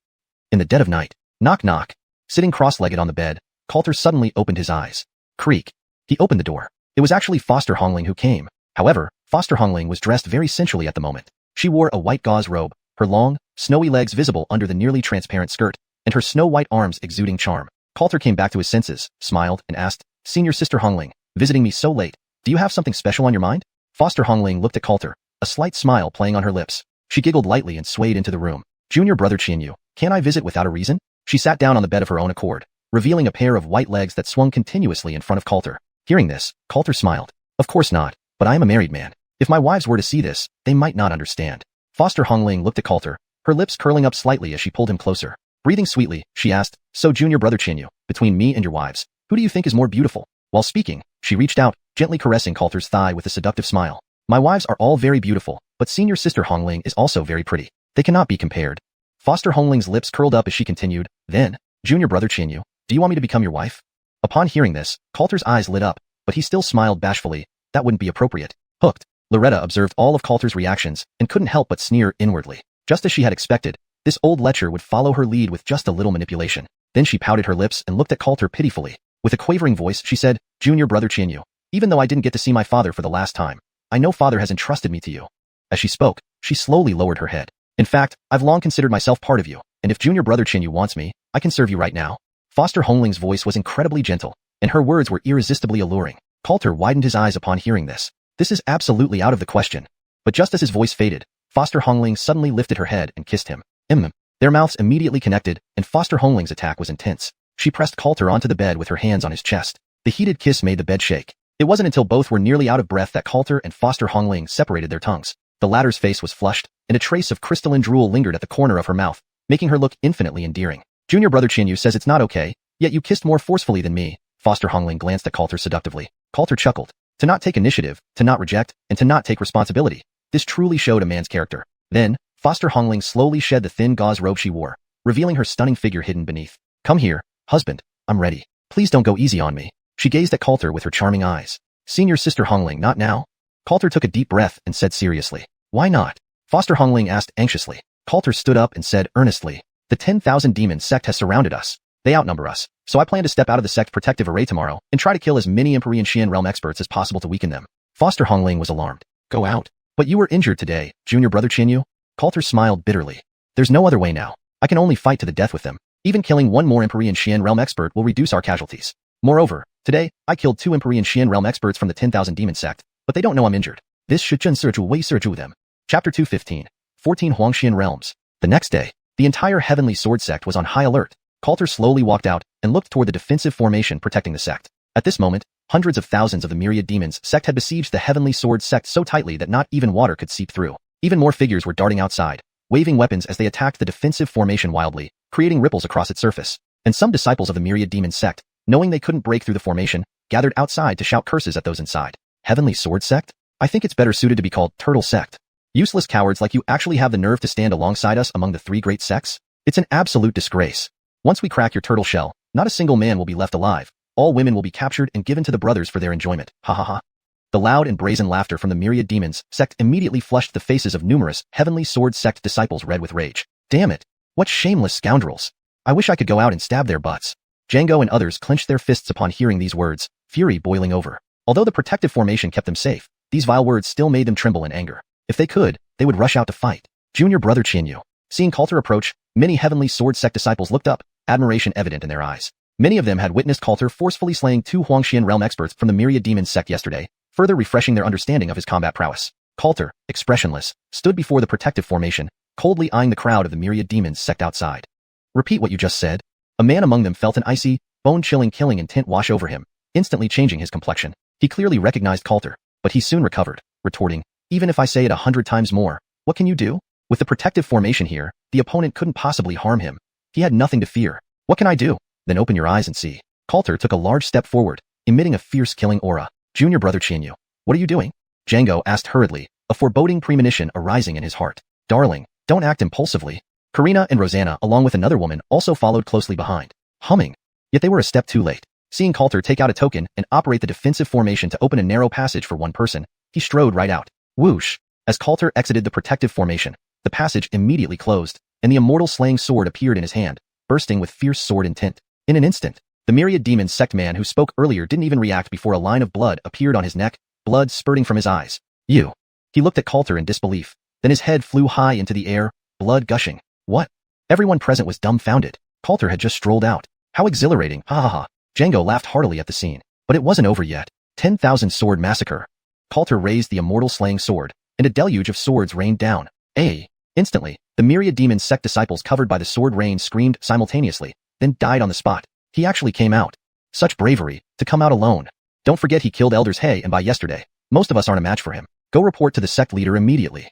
In the dead of night, knock knock. Sitting cross-legged on the bed, Coulter suddenly opened his eyes. Creak. He opened the door. It was actually Foster Hongling who came. However, Foster Hongling was dressed very sensually at the moment. She wore a white gauze robe, her long, snowy legs visible under the nearly transparent skirt, and her snow-white arms exuding charm. Coulter came back to his senses, smiled, and asked, Senior Sister Hongling, visiting me so late, do you have something special on your mind? Foster Hongling looked at Coulter, a slight smile playing on her lips. She giggled lightly and swayed into the room. Junior brother Qianyu, can I visit without a reason? She sat down on the bed of her own accord, revealing a pair of white legs that swung continuously in front of Coulter. Hearing this, Coulter smiled. Of course not, but I am a married man. If my wives were to see this, they might not understand. Foster Hongling looked at Coulter, her lips curling up slightly as she pulled him closer. Breathing sweetly, she asked, So Junior brother Qianyu, between me and your wives, who do you think is more beautiful? While speaking, she reached out, gently caressing Coulter's thigh with a seductive smile. My wives are all very beautiful, but Senior Sister Hongling is also very pretty. They cannot be compared. Foster Hongling's lips curled up as she continued, Then, Junior brother Qianyu, do you want me to become your wife? Upon hearing this, Coulter's eyes lit up, but he still smiled bashfully. That wouldn't be appropriate. Hooked. Loretta observed all of Coulter's reactions and couldn't help but sneer inwardly. Just as she had expected, this old lecher would follow her lead with just a little manipulation. Then she pouted her lips and looked at Coulter pitifully. With a quavering voice, she said, Junior brother Qianyu, even though I didn't get to see my father for the last time, I know father has entrusted me to you. As she spoke, she slowly lowered her head. In fact, I've long considered myself part of you, and if Junior brother Qianyu wants me, I can serve you right now. Foster Hongling's voice was incredibly gentle, and her words were irresistibly alluring. Coulter widened his eyes upon hearing this. This is absolutely out of the question. But just as his voice faded, Foster Hongling suddenly lifted her head and kissed him. Their mouths immediately connected, and Foster Hongling's attack was intense. She pressed Coulter onto the bed with her hands on his chest. The heated kiss made the bed shake. It wasn't until both were nearly out of breath that Coulter and Foster Hongling separated their tongues. The latter's face was flushed, and a trace of crystalline drool lingered at the corner of her mouth, making her look infinitely endearing. Junior brother Qianyu says it's not okay, yet you kissed more forcefully than me. Foster Hongling glanced at Coulter seductively. Coulter chuckled. To not take initiative, to not reject, and to not take responsibility. This truly showed a man's character. Then, Foster Hongling slowly shed the thin gauze robe she wore, revealing her stunning figure hidden beneath. Come here, husband. I'm ready. Please don't go easy on me. She gazed at Coulter with her charming eyes. Senior Sister Hongling, not now? Coulter took a deep breath and said seriously. Why not? Foster Hongling asked anxiously. Coulter stood up and said earnestly. The 10,000 demon sect has surrounded us. They outnumber us, so I plan to step out of the sect protective array tomorrow and try to kill as many Empyrean Xian realm experts as possible to weaken them. Foster Hongling was alarmed. Go out. But you were injured today, junior brother Qianyu? Coulter smiled bitterly. There's no other way now. I can only fight to the death with them. Even killing one more Empyrean Xian realm expert will reduce our casualties. Moreover, today, I killed 2 Empyrean Xian realm experts from the 10,000 demon sect, but they don't know I'm injured. This xiuxian serju them. Chapter 215. 14 Huangxian realms. The next day, the entire Heavenly Sword sect was on high alert. Coulter slowly walked out and looked toward the defensive formation protecting the sect. At this moment, hundreds of thousands of the myriad demons sect had besieged the Heavenly Sword sect so tightly that not even water could seep through. Even more figures were darting outside, waving weapons as they attacked the defensive formation wildly, creating ripples across its surface. And some disciples of the myriad demon sect, knowing they couldn't break through the formation, gathered outside to shout curses at those inside. Heavenly Sword sect? I think it's better suited to be called Turtle sect. Useless cowards like you actually have the nerve to stand alongside us among the 3 great sects? It's an absolute disgrace. Once we crack your turtle shell, not a single man will be left alive. All women will be captured and given to the brothers for their enjoyment. Ha ha ha. The loud and brazen laughter from the myriad demons sect immediately flushed the faces of numerous Heavenly Sword sect disciples red with rage. Damn it. What shameless scoundrels. I wish I could go out and stab their butts. Django and others clenched their fists upon hearing these words, fury boiling over. Although the protective formation kept them safe, these vile words still made them tremble in anger. If they could, they would rush out to fight. Junior brother Qianyu. Seeing Coulter approach, many Heavenly Sword sect disciples looked up, admiration evident in their eyes. Many of them had witnessed Coulter forcefully slaying 2 Huangxian realm experts from the myriad demon sect yesterday, further refreshing their understanding of his combat prowess. Coulter, expressionless, stood before the protective formation, coldly eyeing the crowd of the myriad demons sect outside. Repeat what you just said. A man among them felt an icy, bone-chilling killing intent wash over him, instantly changing his complexion. He clearly recognized Coulter, but he soon recovered, retorting, even if I say it 100 times more, what can you do? With the protective formation here, the opponent couldn't possibly harm him. He had nothing to fear. What can I do? Then open your eyes and see. Coulter took a large step forward, emitting a fierce killing aura. Junior brother Qianyu, what are you doing? Django asked hurriedly, a foreboding premonition arising in his heart. Darling, don't act impulsively. Karina and Rosanna, along with another woman, also followed closely behind, humming. Yet they were a step too late. Seeing Coulter take out a token and operate the defensive formation to open a narrow passage for one person, he strode right out. Whoosh! As Coulter exited the protective formation, the passage immediately closed, and the immortal slaying sword appeared in his hand, bursting with fierce sword intent. In an instant, the myriad demon sect man who spoke earlier didn't even react before a line of blood appeared on his neck, blood spurting from his eyes. You. He looked at Coulter in disbelief. Then his head flew high into the air, blood gushing. What? Everyone present was dumbfounded. Coulter had just strolled out. How exhilarating, ha ha ha. Django laughed heartily at the scene. But it wasn't over yet. 10,000 sword massacre. Coulter raised the immortal slaying sword, and a deluge of swords rained down. Instantly, the myriad demon sect disciples covered by the sword rain screamed simultaneously, then died on the spot. He actually came out. Such bravery, to come out alone. Don't forget he killed Elders Hay and by yesterday. Most of us aren't a match for him. Go report to the sect leader immediately.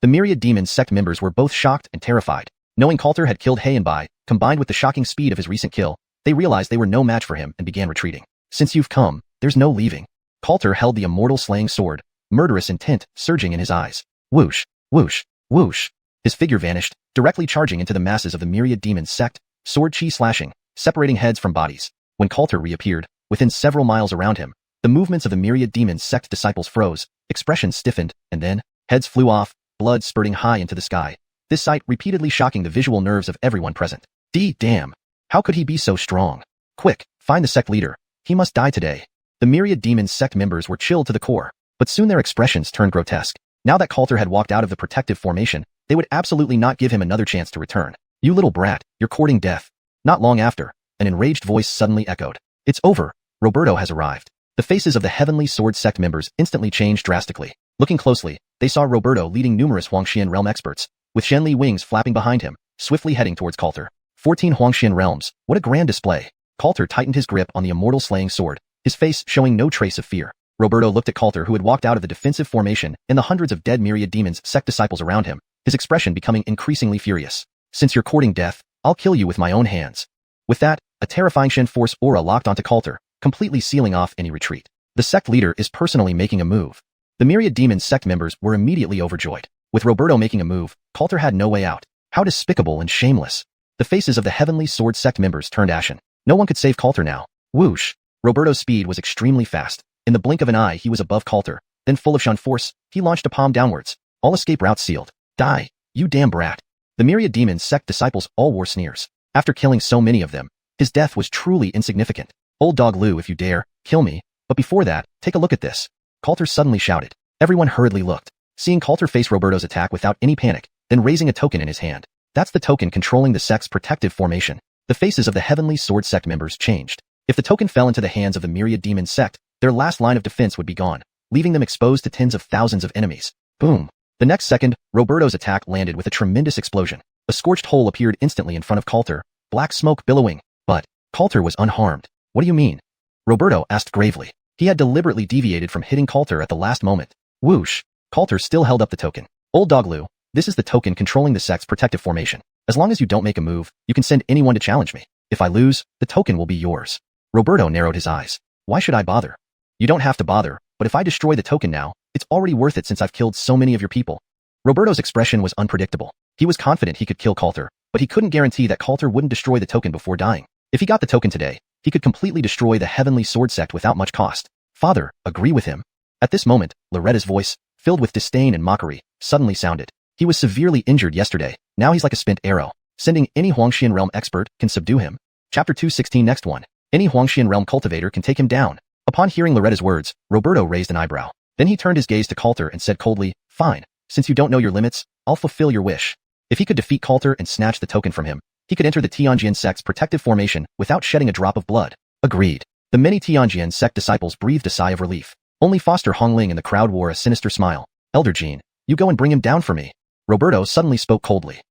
The myriad demon sect members were both shocked and terrified. Knowing Coulter had killed Hay and Bai, combined with the shocking speed of his recent kill, they realized they were no match for him and began retreating. Since you've come, there's no leaving. Coulter held the immortal slaying sword, murderous intent surging in his eyes. Whoosh, whoosh, whoosh. His figure vanished, directly charging into the masses of the myriad demon sect, sword chi slashing, separating heads from bodies. When Coulter reappeared, within several miles around him, the movements of the myriad demon sect disciples froze, expressions stiffened, and then, heads flew off, blood spurting high into the sky. This sight repeatedly shocking the visual nerves of everyone present. Damn! How could he be so strong? Quick, find the sect leader. He must die today. The myriad demon sect members were chilled to the core, but soon their expressions turned grotesque. Now that Coulter had walked out of the protective formation, they would absolutely not give him another chance to return. You little brat, you're courting death. Not long after, an enraged voice suddenly echoed. It's over. Roberto has arrived. The faces of the Heavenly Sword sect members instantly changed drastically. Looking closely, they saw Roberto leading numerous Huangxian realm experts, with Shenli wings flapping behind him, swiftly heading towards Coulter. 14 Huangxian realms, what a grand display. Coulter tightened his grip on the immortal slaying sword, his face showing no trace of fear. Roberto looked at Coulter, who had walked out of the defensive formation, and the hundreds of dead myriad demons sect disciples around him, his expression becoming increasingly furious. Since you're courting death, I'll kill you with my own hands. With that, a terrifying Shen Force aura locked onto Coulter, completely sealing off any retreat. The sect leader is personally making a move. The myriad demon sect members were immediately overjoyed. With Roberto making a move, Coulter had no way out. How despicable and shameless. The faces of the Heavenly Sword sect members turned ashen. No one could save Coulter now. Whoosh! Roberto's speed was extremely fast. In the blink of an eye he was above Coulter. Then full of Shen Force, he launched a palm downwards. All escape routes sealed. Die, you damn brat. The myriad demon sect disciples all wore sneers. After killing so many of them, his death was truly insignificant. Old dog Lu, if you dare, kill me. But before that, take a look at this. Coulter suddenly shouted. Everyone hurriedly looked, seeing Coulter face Roberto's attack without any panic, then raising a token in his hand. That's the token controlling the sect's protective formation. The faces of the Heavenly Sword sect members changed. If the token fell into the hands of the Myriad Demon sect, their last line of defense would be gone, leaving them exposed to tens of thousands of enemies. Boom. The next second, Roberto's attack landed with a tremendous explosion. A scorched hole appeared instantly in front of Coulter, black smoke billowing. But Coulter was unharmed. What do you mean? Roberto asked gravely. He had deliberately deviated from hitting Coulter at the last moment. Whoosh. Coulter still held up the token. Old Doglu, this is the token controlling the sect's protective formation. As long as you don't make a move, you can send anyone to challenge me. If I lose, the token will be yours. Roberto narrowed his eyes. Why should I bother? You don't have to bother, but if I destroy the token now, it's already worth it since I've killed so many of your people. Roberto's expression was unpredictable. He was confident he could kill Coulter, but he couldn't guarantee that Coulter wouldn't destroy the token before dying. If he got the token today, he could completely destroy the Heavenly Sword sect without much cost. Father, agree with him. At this moment, Loretta's voice, filled with disdain and mockery, suddenly sounded. He was severely injured yesterday. Now he's like a spent arrow. Sending any Xiuxian realm expert can subdue him. Chapter 216 Next one. Any Xiuxian realm cultivator can take him down. Upon hearing Loretta's words, Roberto raised an eyebrow. Then he turned his gaze to Coulter and said coldly, Fine, since you don't know your limits, I'll fulfill your wish. If he could defeat Coulter and snatch the token from him, he could enter the Tianjian sect's protective formation without shedding a drop of blood. Agreed. The many Tianjian sect disciples breathed a sigh of relief. Only Foster Hongling in the crowd wore a sinister smile. Elder Jean, you go and bring him down for me. Roberto suddenly spoke coldly.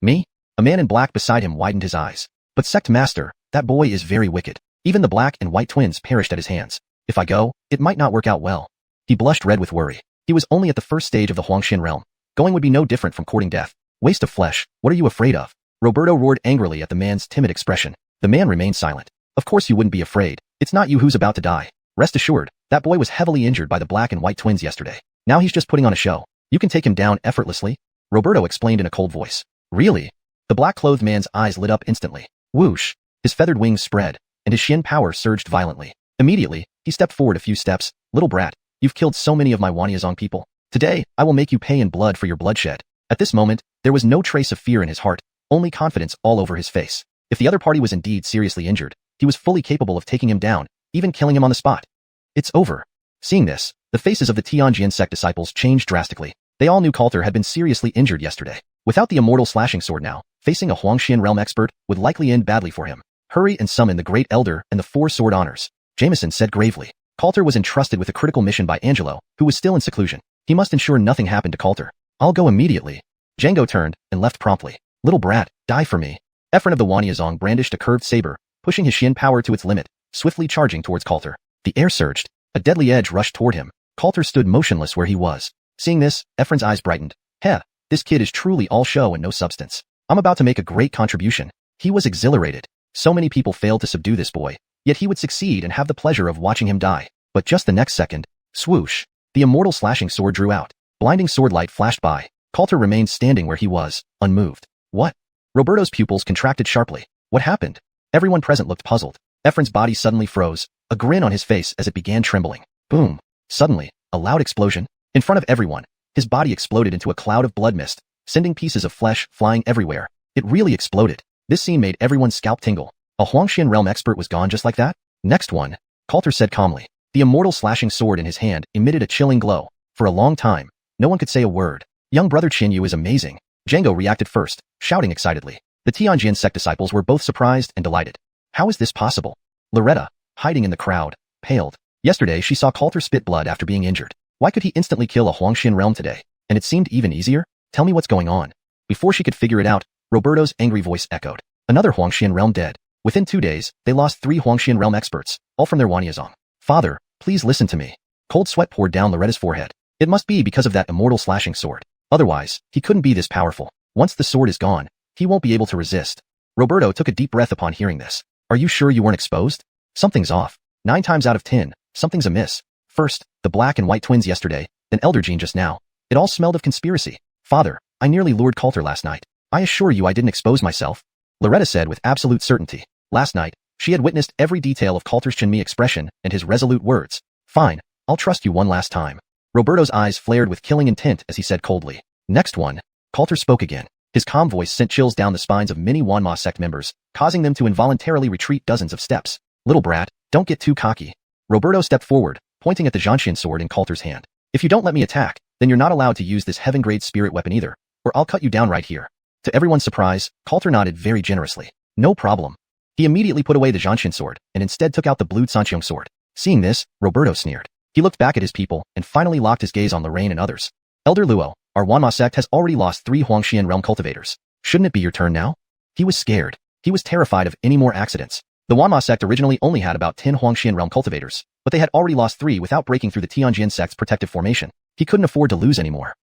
Me? A man in black beside him widened his eyes. But Sect Master, that boy is very wicked. Even the black and white twins perished at his hands. If I go, it might not work out well. He blushed red with worry. He was only at the first stage of the Xiuxian realm. Going would be no different from courting death. Waste of flesh, what are you afraid of? Roberto roared angrily at the man's timid expression. The man remained silent. Of course you wouldn't be afraid. It's not you who's about to die. Rest assured, that boy was heavily injured by the black and white twins yesterday. Now he's just putting on a show. You can take him down effortlessly, Roberto explained in a cold voice. Really? The black-clothed man's eyes lit up instantly. Whoosh! His feathered wings spread, and his Xian power surged violently. Immediately, he stepped forward a few steps. Little brat, you've killed so many of my Wanyazong people. Today, I will make you pay in blood for your bloodshed. At this moment, there was no trace of fear in his heart, only confidence all over his face. If the other party was indeed seriously injured, he was fully capable of taking him down, even killing him on the spot. It's over. Seeing this, the faces of the Tianjian sect disciples changed drastically. They all knew Coulter had been seriously injured yesterday. Without the immortal slashing sword now, facing a Xiuxian realm expert would likely end badly for him. Hurry and summon the Great Elder and the Four Sword Honors, Jameson said gravely. Coulter was entrusted with a critical mission by Angelo, who was still in seclusion. He must ensure nothing happened to Coulter. I'll go immediately. Django turned and left promptly. Little brat, die for me. Ephraim of the Wanyazong brandished a curved saber, pushing his Xian power to its limit, swiftly charging towards Coulter. The air surged. A deadly edge rushed toward him. Coulter stood motionless where he was. Seeing this, Ephraim's eyes brightened. Heh, this kid is truly all show and no substance. I'm about to make a great contribution. He was exhilarated. So many people failed to subdue this boy, yet he would succeed and have the pleasure of watching him die. But just the next second, swoosh, the immortal slashing sword drew out. Blinding sword light flashed by. Coulter remained standing where he was, unmoved. What? Roberto's pupils contracted sharply. What happened? Everyone present looked puzzled. Ephraim's body suddenly froze, a grin on his face as it began trembling. Boom. Suddenly, a loud explosion. In front of everyone, his body exploded into a cloud of blood mist, sending pieces of flesh flying everywhere. It really exploded. This scene made everyone's scalp tingle. A Xiuxian realm expert was gone just like that? Next one, Coulter said calmly. The immortal slashing sword in his hand emitted a chilling glow. For a long time, no one could say a word. Young brother Qinyu is amazing. Django reacted first, shouting excitedly. The Tianjian sect disciples were both surprised and delighted. How is this possible? Loretta, hiding in the crowd, paled. Yesterday she saw Coulter spit blood after being injured. Why could he instantly kill a Xiuxian realm today? And it seemed even easier? Tell me what's going on. Before she could figure it out, Roberto's angry voice echoed. Another Xiuxian realm dead. Within 2 days, they lost 3 Xiuxian realm experts, all from their Wanyazong. Father, please listen to me. Cold sweat poured down Loretta's forehead. It must be because of that immortal slashing sword. Otherwise, he couldn't be this powerful. Once the sword is gone, he won't be able to resist. Roberto took a deep breath upon hearing this. Are you sure you weren't exposed? Something's off. 9 times out of 10, something's amiss. First, the black and white twins yesterday, then Elder Jean just now. It all smelled of conspiracy. Father, I nearly lured Coulter last night. I assure you I didn't expose myself. Loretta said with absolute certainty. Last night, she had witnessed every detail of Coulter's Chinmi expression and his resolute words. Fine, I'll trust you one last time. Roberto's eyes flared with killing intent as he said coldly. Next one. Coulter spoke again. His calm voice sent chills down the spines of many Wanma sect members, causing them to involuntarily retreat dozens of steps. Little brat, don't get too cocky. Roberto stepped forward, pointing at the xiuxian sword in Coulter's hand. If you don't let me attack, then you're not allowed to use this heaven-grade spirit weapon either, or I'll cut you down right here. To everyone's surprise, Coulter nodded very generously. No problem. He immediately put away the xiuxian sword, and instead took out the blue xiuxian sword. Seeing this, Roberto sneered. He looked back at his people, and finally locked his gaze on Lorraine and others. Elder Luo, our Wanma sect has already lost 3 Huangxian realm cultivators. Shouldn't it be your turn now? He was scared. He was terrified of any more accidents. The Wanma sect originally only had about 10 Huangxian realm cultivators, but they had already lost 3 without breaking through the Tianjin sect's protective formation. He couldn't afford to lose anymore.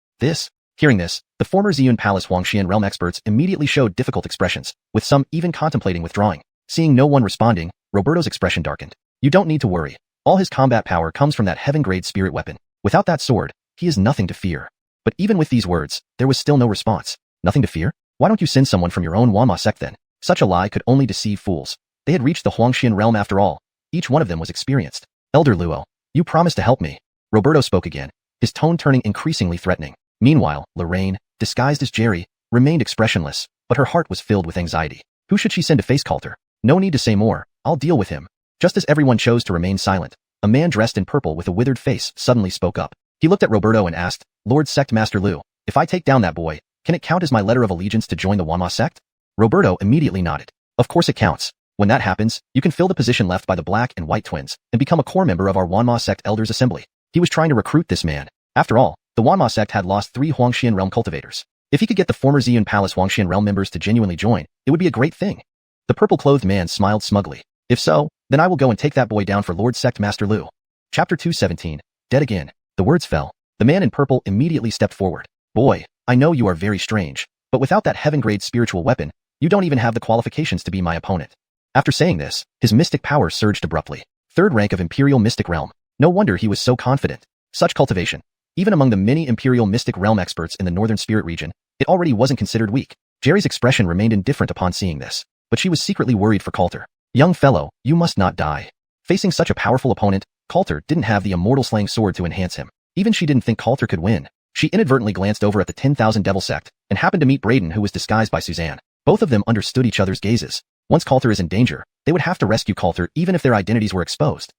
Hearing this, the former Ziyun Palace Huangxian realm experts immediately showed difficult expressions, with some even contemplating withdrawing. Seeing no one responding, Roberto's expression darkened. You don't need to worry. All his combat power comes from that heaven-grade spirit weapon. Without that sword, he is nothing to fear. But even with these words, there was still no response. Nothing to fear? Why don't you send someone from your own Wanma sect then? Such a lie could only deceive fools. They had reached the Huangxian realm after all. Each one of them was experienced. Elder Luo, you promised to help me. Roberto spoke again, his tone turning increasingly threatening. Meanwhile, Lorraine, disguised as Jerry, remained expressionless, but her heart was filled with anxiety. Who should she send to face Coulter? No need to say more, I'll deal with him. Just as everyone chose to remain silent, a man dressed in purple with a withered face suddenly spoke up. He looked at Roberto and asked, Lord Sect Master Lu, if I take down that boy, can it count as my letter of allegiance to join the Wanma sect? Roberto immediately nodded. Of course it counts. When that happens, you can fill the position left by the black and white twins, and become a core member of our Wanma sect elders assembly. He was trying to recruit this man. After all, the Wanma sect had lost 3 Huangxian realm cultivators. If he could get the former Ziyun Palace Huangxian realm members to genuinely join, it would be a great thing. The purple-clothed man smiled smugly. If so, then I will go and take that boy down for Lord Sect Master Lu. Chapter 217. Dead again. The words fell. The man in purple immediately stepped forward. Boy, I know you are very strange, but without that heaven-grade spiritual weapon, you don't even have the qualifications to be my opponent. After saying this, his mystic power surged abruptly. 3rd rank of Imperial Mystic Realm. No wonder he was so confident. Such cultivation. Even among the many Imperial Mystic Realm experts in the Northern Spirit region, it already wasn't considered weak. Jerry's expression remained indifferent upon seeing this, but she was secretly worried for Coulter. Young fellow, you must not die. Facing such a powerful opponent, Coulter didn't have the immortal slaying sword to enhance him. Even she didn't think Coulter could win. She inadvertently glanced over at the 10,000 Devil Sect, and happened to meet Braden, who was disguised by Suzanne. Both of them understood each other's gazes. Once Coulter is in danger, they would have to rescue Coulter even if their identities were exposed.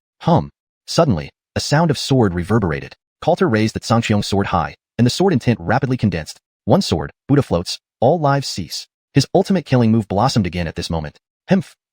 Suddenly, a sound of sword reverberated. Coulter raised the xiuxian sword high, and the sword intent rapidly condensed. One sword, Buddha floats, all lives cease. His ultimate killing move blossomed again at this moment.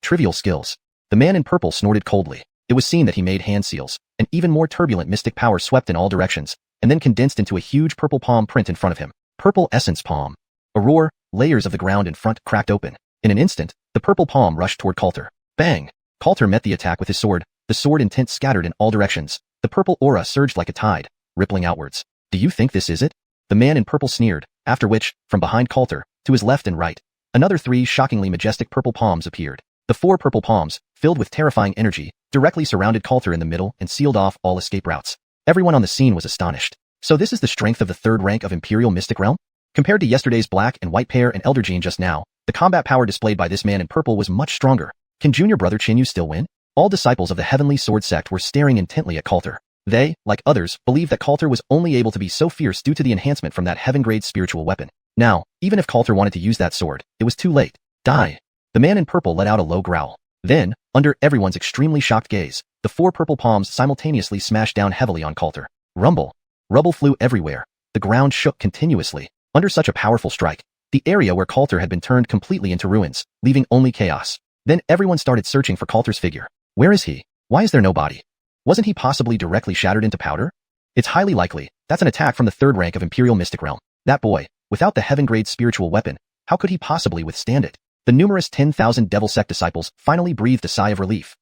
Trivial skills. The man in purple snorted coldly. It was seen that he made hand seals, and even more turbulent mystic power swept in all directions, and then condensed into a huge purple palm print in front of him. Purple essence palm. A roar, layers of the ground in front cracked open. In an instant, the purple palm rushed toward Coulter. Bang! Coulter met the attack with his sword. The sword intent scattered in all directions. The purple aura surged like a tide, rippling outwards. Do you think this is it? The man in purple sneered, after which, from behind Coulter, to his left and right, another 3 shockingly majestic purple palms appeared. The 4 purple palms, filled with terrifying energy, directly surrounded Coulter in the middle and sealed off all escape routes. Everyone on the scene was astonished. So this is the strength of the 3rd rank of Imperial Mystic Realm? Compared to yesterday's black and white pair and Elder Jean just now, the combat power displayed by this man in purple was much stronger. Can junior brother Chinyu still win? All disciples of the Heavenly Sword Sect were staring intently at Coulter. They, like others, believed that Coulter was only able to be so fierce due to the enhancement from that heaven-grade spiritual weapon. Now, even if Coulter wanted to use that sword, it was too late. Die! The man in purple let out a low growl. Then, under everyone's extremely shocked gaze, the 4 purple palms simultaneously smashed down heavily on Coulter. Rumble! Rubble flew everywhere. The ground shook continuously. Under such a powerful strike, the area where Coulter had been turned completely into ruins, leaving only chaos. Then everyone started searching for Coulter's figure. Where is he? Why is there no body? Wasn't he possibly directly shattered into powder? It's highly likely. That's an attack from the 3rd rank of Imperial Mystic Realm. That boy, without the heaven-grade spiritual weapon, how could he possibly withstand it? The numerous 10,000 Devil Sect disciples finally breathed a sigh of relief.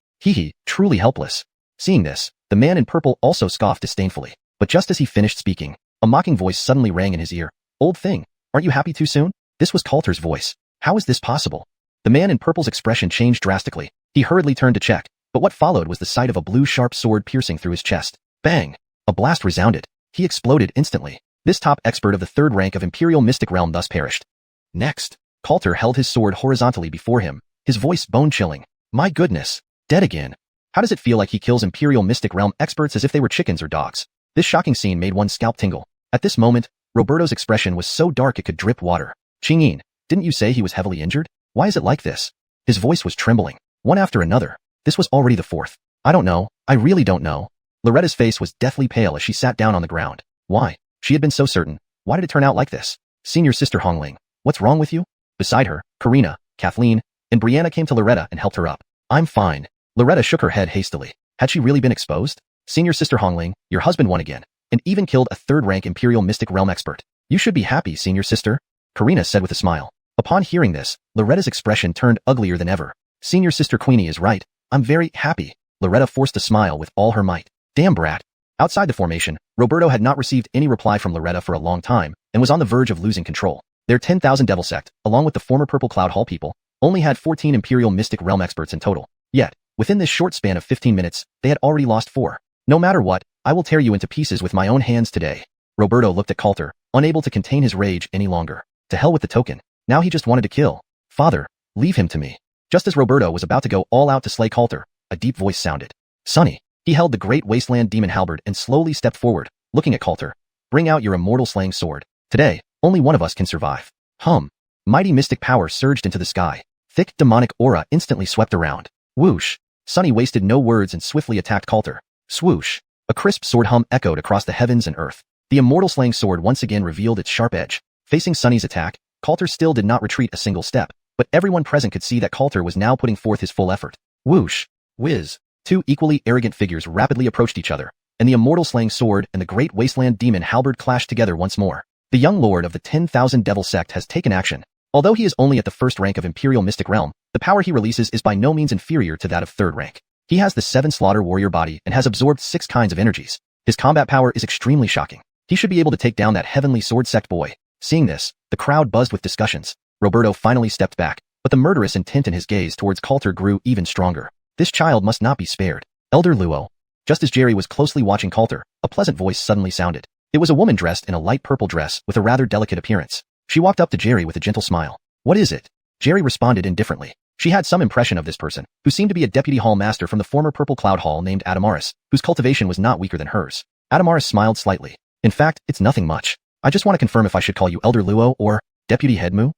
Truly helpless. Seeing this, the man in purple also scoffed disdainfully. But just as he finished speaking, a mocking voice suddenly rang in his ear. Old thing, aren't you happy too soon? This was Coulter's voice. How is this possible? The man in purple's expression changed drastically. He hurriedly turned to check, but what followed was the sight of a blue sharp sword piercing through his chest. Bang! A blast resounded. He exploded instantly. This top expert of the 3rd rank of Imperial Mystic Realm thus perished. Next, Coulter held his sword horizontally before him, his voice bone-chilling. My goodness! Dead again. How does it feel like he kills Imperial Mystic Realm experts as if they were chickens or dogs? This shocking scene made one's scalp tingle. At this moment, Roberto's expression was so dark it could drip water. Qingyin, didn't you say he was heavily injured? Why is it like this? His voice was trembling. One after another. This was already the 4th. I don't know. I really don't know. Loretta's face was deathly pale as she sat down on the ground. Why? She had been so certain. Why did it turn out like this? Senior sister Hongling, what's wrong with you? Beside her, Karina, Kathleen, and Brianna came to Loretta and helped her up. I'm fine. Loretta shook her head hastily. Had she really been exposed? Senior sister Hongling, your husband won again, and even killed a third-rank Imperial Mystic Realm expert. You should be happy, senior sister, Karina said with a smile. Upon hearing this, Loretta's expression turned uglier than ever. Senior sister Queenie is right. I'm very happy. Loretta forced a smile with all her might. Damn brat. Outside the formation, Roberto had not received any reply from Loretta for a long time and was on the verge of losing control. Their 10,000 Devil Sect, along with the former Purple Cloud Hall people, only had 14 Imperial Mystic Realm experts in total. Yet, within this short span of 15 minutes, they had already lost 4. No matter what, I will tear you into pieces with my own hands today. Roberto looked at Coulter, unable to contain his rage any longer. To hell with the token. Now he just wanted to kill. Father, leave him to me. Just as Roberto was about to go all out to slay Coulter, a deep voice sounded. Sonny. He held the great wasteland demon halberd and slowly stepped forward, looking at Coulter. Bring out your immortal slaying sword. Today, only one of us can survive. Mighty mystic power surged into the sky. Thick demonic aura instantly swept around. Whoosh. Sonny wasted no words and swiftly attacked Coulter. Swoosh. A crisp sword hum echoed across the heavens and earth. The immortal slaying sword once again revealed its sharp edge. Facing Sonny's attack, Coulter still did not retreat a single step, but everyone present could see that Coulter was now putting forth his full effort. Whoosh. Whiz. 2 equally arrogant figures rapidly approached each other, and the immortal slaying sword and the great wasteland demon halberd clashed together once more. The young lord of the 10,000 Devil Sect has taken action. Although he is only at the first rank of Imperial Mystic Realm, the power he releases is by no means inferior to that of third rank. He has the 7 Slaughter Warrior body and has absorbed 6 kinds of energies. His combat power is extremely shocking. He should be able to take down that Heavenly Sword Sect boy. Seeing this, the crowd buzzed with discussions. Roberto finally stepped back, but the murderous intent in his gaze towards Coulter grew even stronger. This child must not be spared. Elder Luo. Just as Jerry was closely watching Coulter, a pleasant voice suddenly sounded. It was a woman dressed in a light purple dress with a rather delicate appearance. She walked up to Jerry with a gentle smile. What is it? Jerry responded indifferently. She had some impression of this person, who seemed to be a deputy hall master from the former Purple Cloud Hall named Adamaris, whose cultivation was not weaker than hers. Adamaris smiled slightly. In fact, it's nothing much. I just want to confirm if I should call you Elder Luo or Deputy Headmu.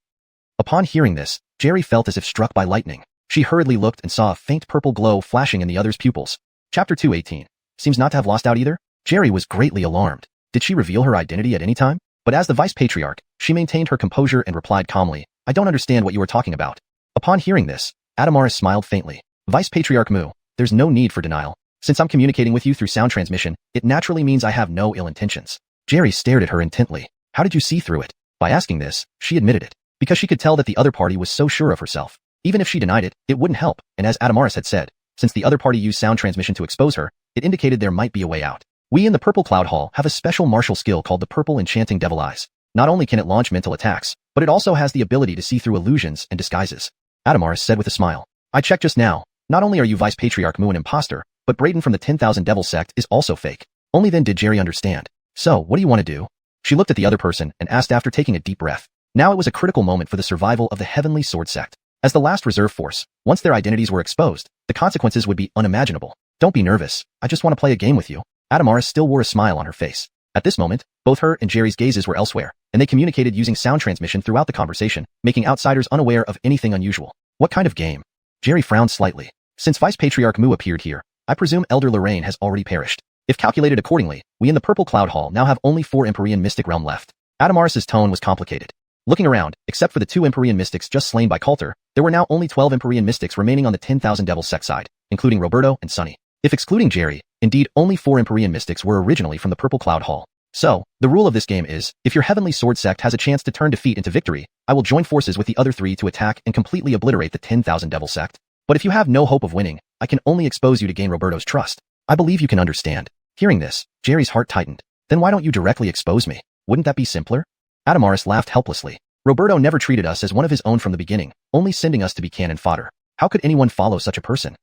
Upon hearing this, Jerry felt as if struck by lightning. She hurriedly looked and saw a faint purple glow flashing in the other's pupils. Chapter 218. Seems not to have lost out either? Jerry was greatly alarmed. Did she reveal her identity at any time? But as the Vice Patriarch, she maintained her composure and replied calmly, I don't understand what you are talking about. Upon hearing this, Adamaris smiled faintly. Vice Patriarch Mu, there's no need for denial. Since I'm communicating with you through sound transmission, it naturally means I have no ill intentions. Jerry stared at her intently. How did you see through it? By asking this, she admitted it. Because she could tell that the other party was so sure of herself. Even if she denied it, it wouldn't help, and as Adamaris had said, since the other party used sound transmission to expose her, it indicated there might be a way out. We in the Purple Cloud Hall have a special martial skill called the Purple Enchanting Devil Eyes. Not only can it launch mental attacks, but it also has the ability to see through illusions and disguises. Adamaris said with a smile. I checked just now. Not only are you Vice Patriarch Mu an imposter, but Braden from the 10,000 Devil Sect is also fake. Only then did Jerry understand. So, what do you want to do? She looked at the other person and asked after taking a deep breath. Now it was a critical moment for the survival of the Heavenly Sword Sect. As the last reserve force, once their identities were exposed, the consequences would be unimaginable. Don't be nervous. I just want to play a game with you. Adamaris still wore a smile on her face. At this moment, both her and Jerry's gazes were elsewhere, and they communicated using sound transmission throughout the conversation, making outsiders unaware of anything unusual. What kind of game? Jerry frowned slightly. Since Vice Patriarch Mu appeared here, I presume Elder Lorraine has already perished. If calculated accordingly, we in the Purple Cloud Hall now have only 4 Empyrean Mystic Realm left. Adamaris' tone was complicated. Looking around, except for the 2 Empyrean Mystics just slain by Coulter, there were now only 12 Empyrean Mystics remaining on the 10,000 Devil Sect side, including Roberto and Sonny. If excluding Jerry, indeed only 4 Empyrean Mystics were originally from the Purple Cloud Hall. So, the rule of this game is, if your Heavenly Sword Sect has a chance to turn defeat into victory, I will join forces with the other 3 to attack and completely obliterate the 10,000 Devil Sect. But if you have no hope of winning, I can only expose you to gain Roberto's trust. I believe you can understand. Hearing this, Jerry's heart tightened. Then why don't you directly expose me? Wouldn't that be simpler? Adamaris laughed helplessly. Roberto never treated us as one of his own from the beginning, only sending us to be cannon fodder. How could anyone follow such a person?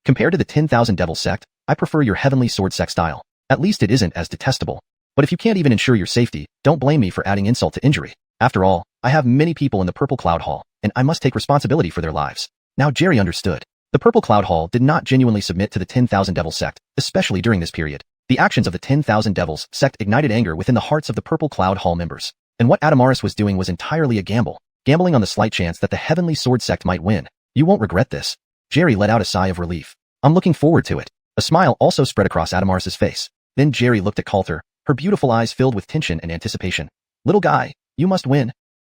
Compared to the 10,000 Devil Sect, I prefer your Heavenly Sword Sect style. At least it isn't as detestable. But if you can't even ensure your safety, don't blame me for adding insult to injury. After all, I have many people in the Purple Cloud Hall, and I must take responsibility for their lives. Now Jerry understood. The Purple Cloud Hall did not genuinely submit to the 10,000 Devil Sect, especially during this period. The actions of the 10,000 Devils Sect ignited anger within the hearts of the Purple Cloud Hall members. And what Adamaris was doing was entirely a gamble, gambling on the slight chance that the Heavenly Sword Sect might win. You won't regret this. Jerry let out a sigh of relief. I'm looking forward to it. A smile also spread across Adamaris's face. Then Jerry looked at Coulter, her beautiful eyes filled with tension and anticipation. Little guy, you must win.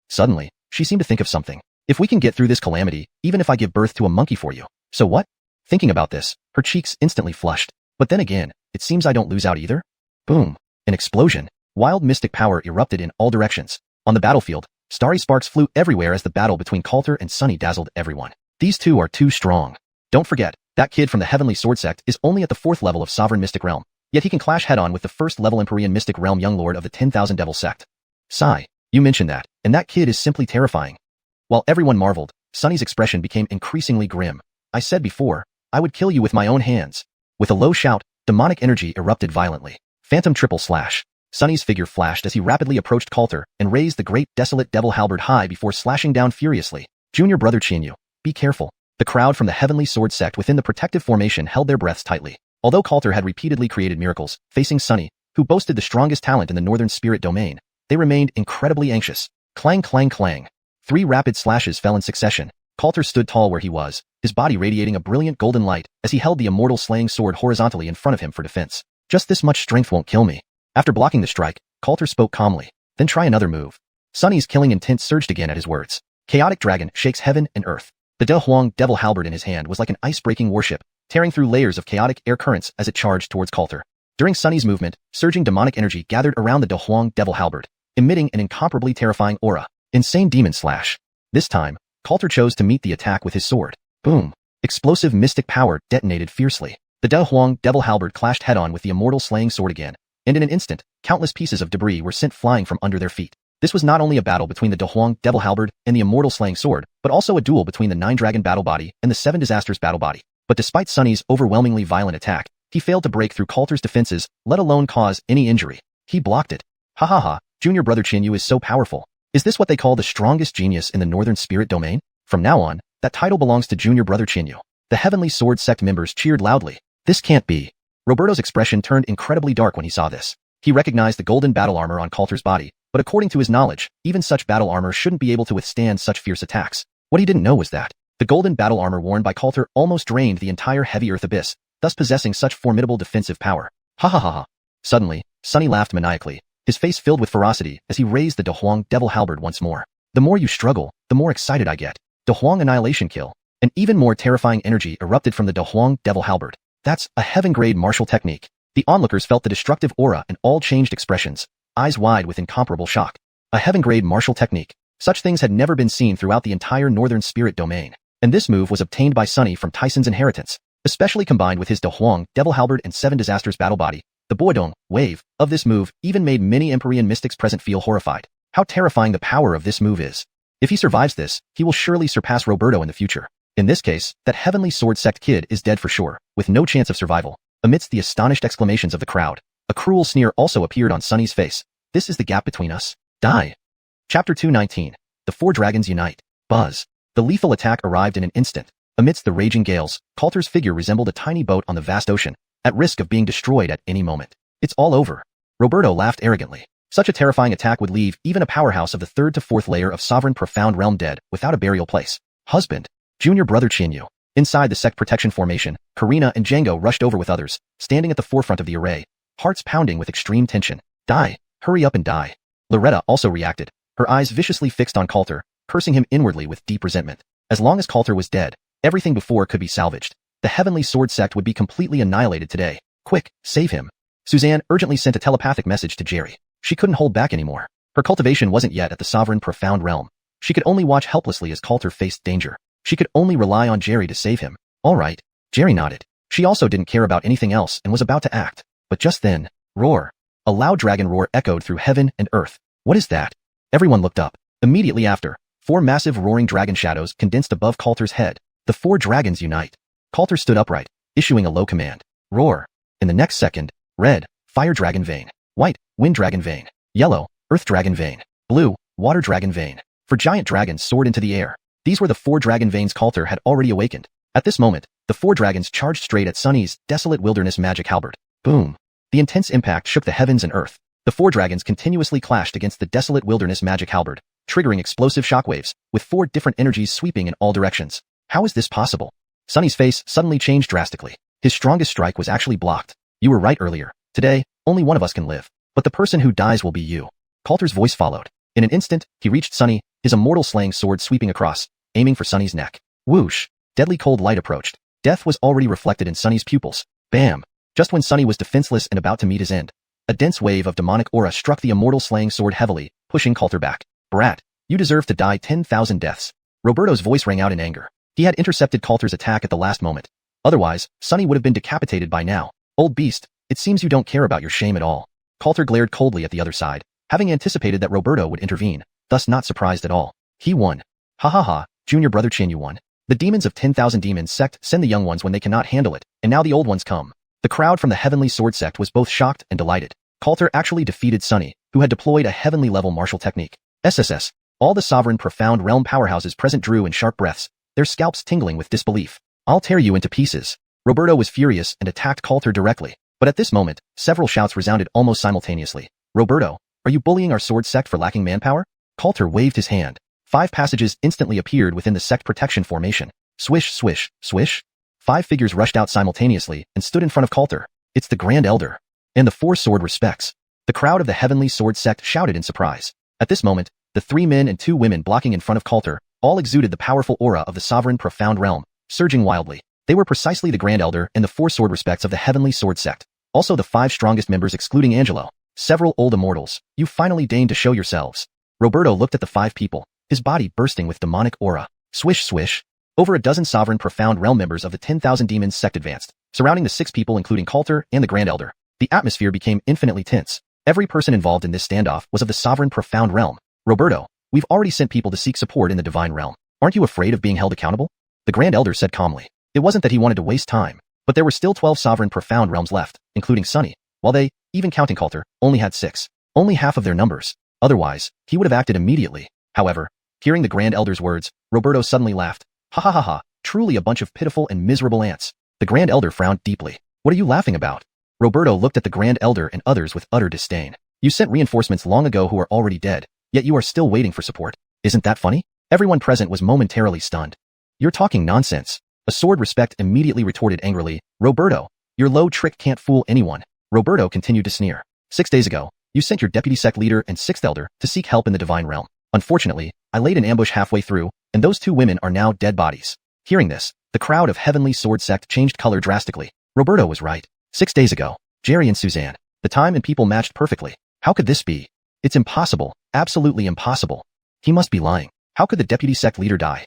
Suddenly, she seemed to think of something. If we can get through this calamity, even if I give birth to a monkey for you. So what? Thinking about this, her cheeks instantly flushed. But then again, it seems I don't lose out either. Boom. An explosion. Wild mystic power erupted in all directions. On the battlefield, starry sparks flew everywhere as the battle between Coulter and Sunny dazzled everyone. These two are too strong. Don't forget, that kid from the Heavenly Sword Sect is only at the 4th level of Sovereign Mystic Realm, yet he can clash head-on with the 1st level Empyrean Mystic Realm Young Lord of the 10,000 Devil Sect. Sigh, you mentioned that, and that kid is simply terrifying. While everyone marveled, Sunny's expression became increasingly grim. I said before, I would kill you with my own hands. With a low shout, demonic energy erupted violently. Phantom triple slash. Sunny's figure flashed as he rapidly approached Coulter and raised the great desolate devil halberd high before slashing down furiously. Junior brother Xiuxian, be careful. The crowd from the Heavenly Sword Sect within the protective formation held their breaths tightly. Although Coulter had repeatedly created miracles, facing Sunny, who boasted the strongest talent in the Northern Spirit domain, they remained incredibly anxious. Clang clang clang. 3 rapid slashes fell in succession. Coulter stood tall where he was, his body radiating a brilliant golden light as he held the immortal slaying sword horizontally in front of him for defense. Just this much strength won't kill me. After blocking the strike, Coulter spoke calmly. Then try another move. Sunny's killing intent surged again at his words. Chaotic dragon shakes heaven and earth. The De Huang devil halberd in his hand was like an ice-breaking warship, tearing through layers of chaotic air currents as it charged towards Coulter. During Sunny's movement, surging demonic energy gathered around the De Huang devil halberd, emitting an incomparably terrifying aura. Insane demon slash. This time, Coulter chose to meet the attack with his sword. Boom. Explosive mystic power detonated fiercely. The De Huang devil halberd clashed head-on with the immortal slaying sword again, and in an instant, countless pieces of debris were sent flying from under their feet. This was not only a battle between the De Huang devil halberd and the immortal slaying sword, but also a duel between the 9-dragon battle body and the 7 disasters battle body. But despite Sunny's overwhelmingly violent attack, he failed to break through Coulter's defenses, let alone cause any injury. He blocked it. Ha ha ha, junior brother Xiuxian is so powerful. Is this what they call the strongest genius in the Northern Spirit domain? From now on, that title belongs to junior brother Xiuxian. The Heavenly Sword Sect members cheered loudly. This can't be. Roberto's expression turned incredibly dark when he saw this. He recognized the golden battle armor on Coulter's body, but according to his knowledge, even such battle armor shouldn't be able to withstand such fierce attacks. What he didn't know was that the golden battle armor worn by Coulter almost drained the entire heavy earth abyss, thus possessing such formidable defensive power. Ha ha ha ha. Suddenly, Sunny laughed maniacally, his face filled with ferocity as he raised the De Huang devil halberd once more. The more you struggle, the more excited I get. De Huang annihilation kill. An even more terrifying energy erupted from the De Huang devil halberd. That's a heaven-grade martial technique. The onlookers felt the destructive aura and all changed expressions, eyes wide with incomparable shock. A heaven-grade martial technique. Such things had never been seen throughout the entire Northern Spirit domain. And this move was obtained by Sunny from Tyson's inheritance, especially combined with his De Huang devil halberd and 7 disasters battle body. The Boidong wave of this move even made many Empyrean mystics present feel horrified. How terrifying the power of this move is. If he survives this, he will surely surpass Roberto in the future. In this case, that Heavenly Sword Sect kid is dead for sure, with no chance of survival. Amidst the astonished exclamations of the crowd, a cruel sneer also appeared on Sunny's face. This is the gap between us. Die. Chapter 219. The 4 dragons unite. Buzz. The lethal attack arrived in an instant. Amidst the raging gales, Coulter's figure resembled a tiny boat on the vast ocean, at risk of being destroyed at any moment. It's all over. Roberto laughed arrogantly. Such a terrifying attack would leave even a powerhouse of the 3rd to 4th layer of Sovereign Profound Realm dead without a burial place. Husband. Junior brother Xiuxian. Inside the sect protection formation, Karina and Django rushed over with others, standing at the forefront of the array, hearts pounding with extreme tension. Die. Hurry up and die. Loretta also reacted, her eyes viciously fixed on Coulter, cursing him inwardly with deep resentment. As long as Coulter was dead, everything before could be salvaged. The Heavenly Sword Sect would be completely annihilated today. Quick, save him. Suzanne urgently sent a telepathic message to Jerry. She couldn't hold back anymore. Her cultivation wasn't yet at the Sovereign Profound Realm. She could only watch helplessly as Coulter faced danger. She could only rely on Jerry to save him. All right. Jerry nodded. She also didn't care about anything else and was about to act. But just then, roar. A loud dragon roar echoed through heaven and earth. What is that? Everyone looked up. Immediately after, 4 massive roaring dragon shadows condensed above Coulter's head. The 4 dragons unite. Coulter stood upright, issuing a low command. Roar. In the next second, red, fire dragon vein. White, wind dragon vein. Yellow, earth dragon vein. Blue, water dragon vein. 4 giant dragons soared into the air. These were the 4 dragon veins Coulter had already awakened. At this moment, the 4 dragons charged straight at Sunny's desolate wilderness magic halberd. Boom. The intense impact shook the heavens and earth. The 4 dragons continuously clashed against the desolate wilderness magic halberd, triggering explosive shockwaves, with 4 different energies sweeping in all directions. How is this possible? Sunny's face suddenly changed drastically. His strongest strike was actually blocked. You were right earlier. Today, only one of us can live. But the person who dies will be you. Coulter's voice followed. In an instant, he reached Sunny, his immortal slaying sword sweeping across, aiming for Sunny's neck. Whoosh! Deadly cold light approached. Death was already reflected in Sunny's pupils. Bam! Just when Sunny was defenseless and about to meet his end, a dense wave of demonic aura struck the immortal slaying sword heavily, pushing Coulter back. Brat, you deserve to die 10,000 deaths. Roberto's voice rang out in anger. He had intercepted Coulter's attack at the last moment. Otherwise, Sunny would have been decapitated by now. Old beast, it seems you don't care about your shame at all. Coulter glared coldly at the other side, having anticipated that Roberto would intervene, thus not surprised at all. He won. Ha ha ha, junior brother Chin, you won. The demons of 10,000 demons sect send the young ones when they cannot handle it, and now the old ones come. The crowd from the Heavenly Sword sect was both shocked and delighted. Coulter actually defeated Sunny, who had deployed a heavenly level martial technique. SSS. All the sovereign profound realm powerhouses present drew in sharp breaths, their scalps tingling with disbelief. I'll tear you into pieces. Roberto was furious and attacked Coulter directly. But at this moment, several shouts resounded almost simultaneously. Roberto, are you bullying our sword sect for lacking manpower? Coulter waved his hand. 5 passages instantly appeared within the sect protection formation. Swish, swish, swish. 5 figures rushed out simultaneously and stood in front of Coulter. It's the Grand Elder. And the 4 sword respects. The crowd of the Heavenly Sword sect shouted in surprise. At this moment, the 3 men and 2 women blocking in front of Coulter all exuded the powerful aura of the sovereign profound realm, surging wildly. They were precisely the Grand Elder and the 4 sword respects of the Heavenly Sword sect. Also the 5 strongest members excluding Angelo. Several old immortals, you finally deigned to show yourselves. Roberto looked at the 5 people, his body bursting with demonic aura. Swish, swish. Over a dozen sovereign profound realm members of the 10,000 demons sect advanced, surrounding the 6 people including Coulter and the Grand Elder. The atmosphere became infinitely tense. Every person involved in this standoff was of the sovereign profound realm. Roberto, we've already sent people to seek support in the divine realm. Aren't you afraid of being held accountable? The Grand Elder said calmly. It wasn't that he wanted to waste time, but there were still 12 sovereign profound realms left, including Sunny, while they, even counting Coulter, only had 6. Only half of their numbers. Otherwise, he would have acted immediately. However, hearing the Grand Elder's words, Roberto suddenly laughed. Ha ha ha ha, truly a bunch of pitiful and miserable ants. The Grand Elder frowned deeply. What are you laughing about? Roberto looked at the Grand Elder and others with utter disdain. You sent reinforcements long ago who are already dead, yet you are still waiting for support. Isn't that funny? Everyone present was momentarily stunned. You're talking nonsense. A sword respect immediately retorted angrily. Roberto, your low trick can't fool anyone. Roberto continued to sneer. 6 days ago, you sent your deputy sect leader and 6th elder to seek help in the divine realm. Unfortunately, I laid an ambush halfway through, and those 2 women are now dead bodies. Hearing this, the crowd of Heavenly Sword sect changed color drastically. Roberto was right. 6 days ago, Jerry and Suzanne. The time and people matched perfectly. How could this be? It's impossible. Absolutely impossible. He must be lying. How could the deputy sect leader die?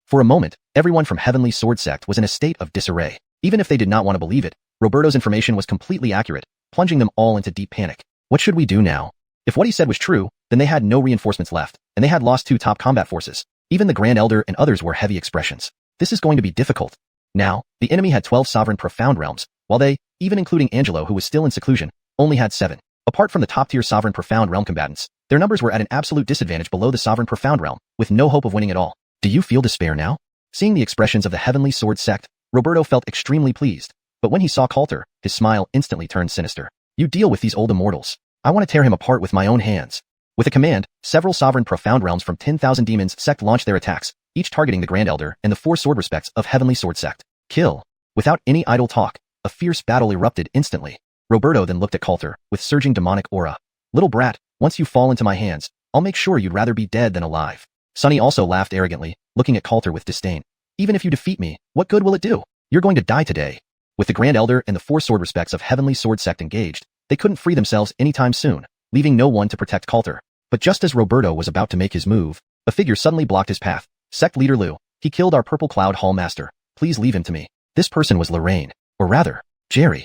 For a moment, everyone from Heavenly Sword sect was in a state of disarray. Even if they did not want to believe it, Roberto's information was completely accurate, plunging them all into deep panic. What should we do now? If what he said was true, then they had no reinforcements left, and they had lost 2 top combat forces. Even the Grand Elder and others were heavy expressions. This is going to be difficult. Now, the enemy had 12 sovereign profound realms, while they, even including Angelo who was still in seclusion, only had 7. Apart from the top-tier sovereign profound realm combatants, their numbers were at an absolute disadvantage below the sovereign profound realm, with no hope of winning at all. Do you feel despair now? Seeing the expressions of the Heavenly Sword sect, Roberto felt extremely pleased. But when he saw Coulter, his smile instantly turned sinister. You deal with these old immortals. I want to tear him apart with my own hands. With a command, several sovereign profound realms from 10,000 demons sect launched their attacks, each targeting the Grand Elder and the 4 sword respects of Heavenly Sword sect. Kill. Without any idle talk, a fierce battle erupted instantly. Roberto then looked at Coulter, with surging demonic aura. Little brat, once you fall into my hands, I'll make sure you'd rather be dead than alive. Sunny also laughed arrogantly, looking at Coulter with disdain. Even if you defeat me, what good will it do? You're going to die today. With the Grand Elder and the 4 sword respects of Heavenly Sword sect engaged, they couldn't free themselves anytime soon, leaving no one to protect Coulter. But just as Roberto was about to make his move, a figure suddenly blocked his path. Sect leader Liu, he killed our Purple Cloud Hall Master. Please leave him to me. This person was Lorraine, or rather, Jerry.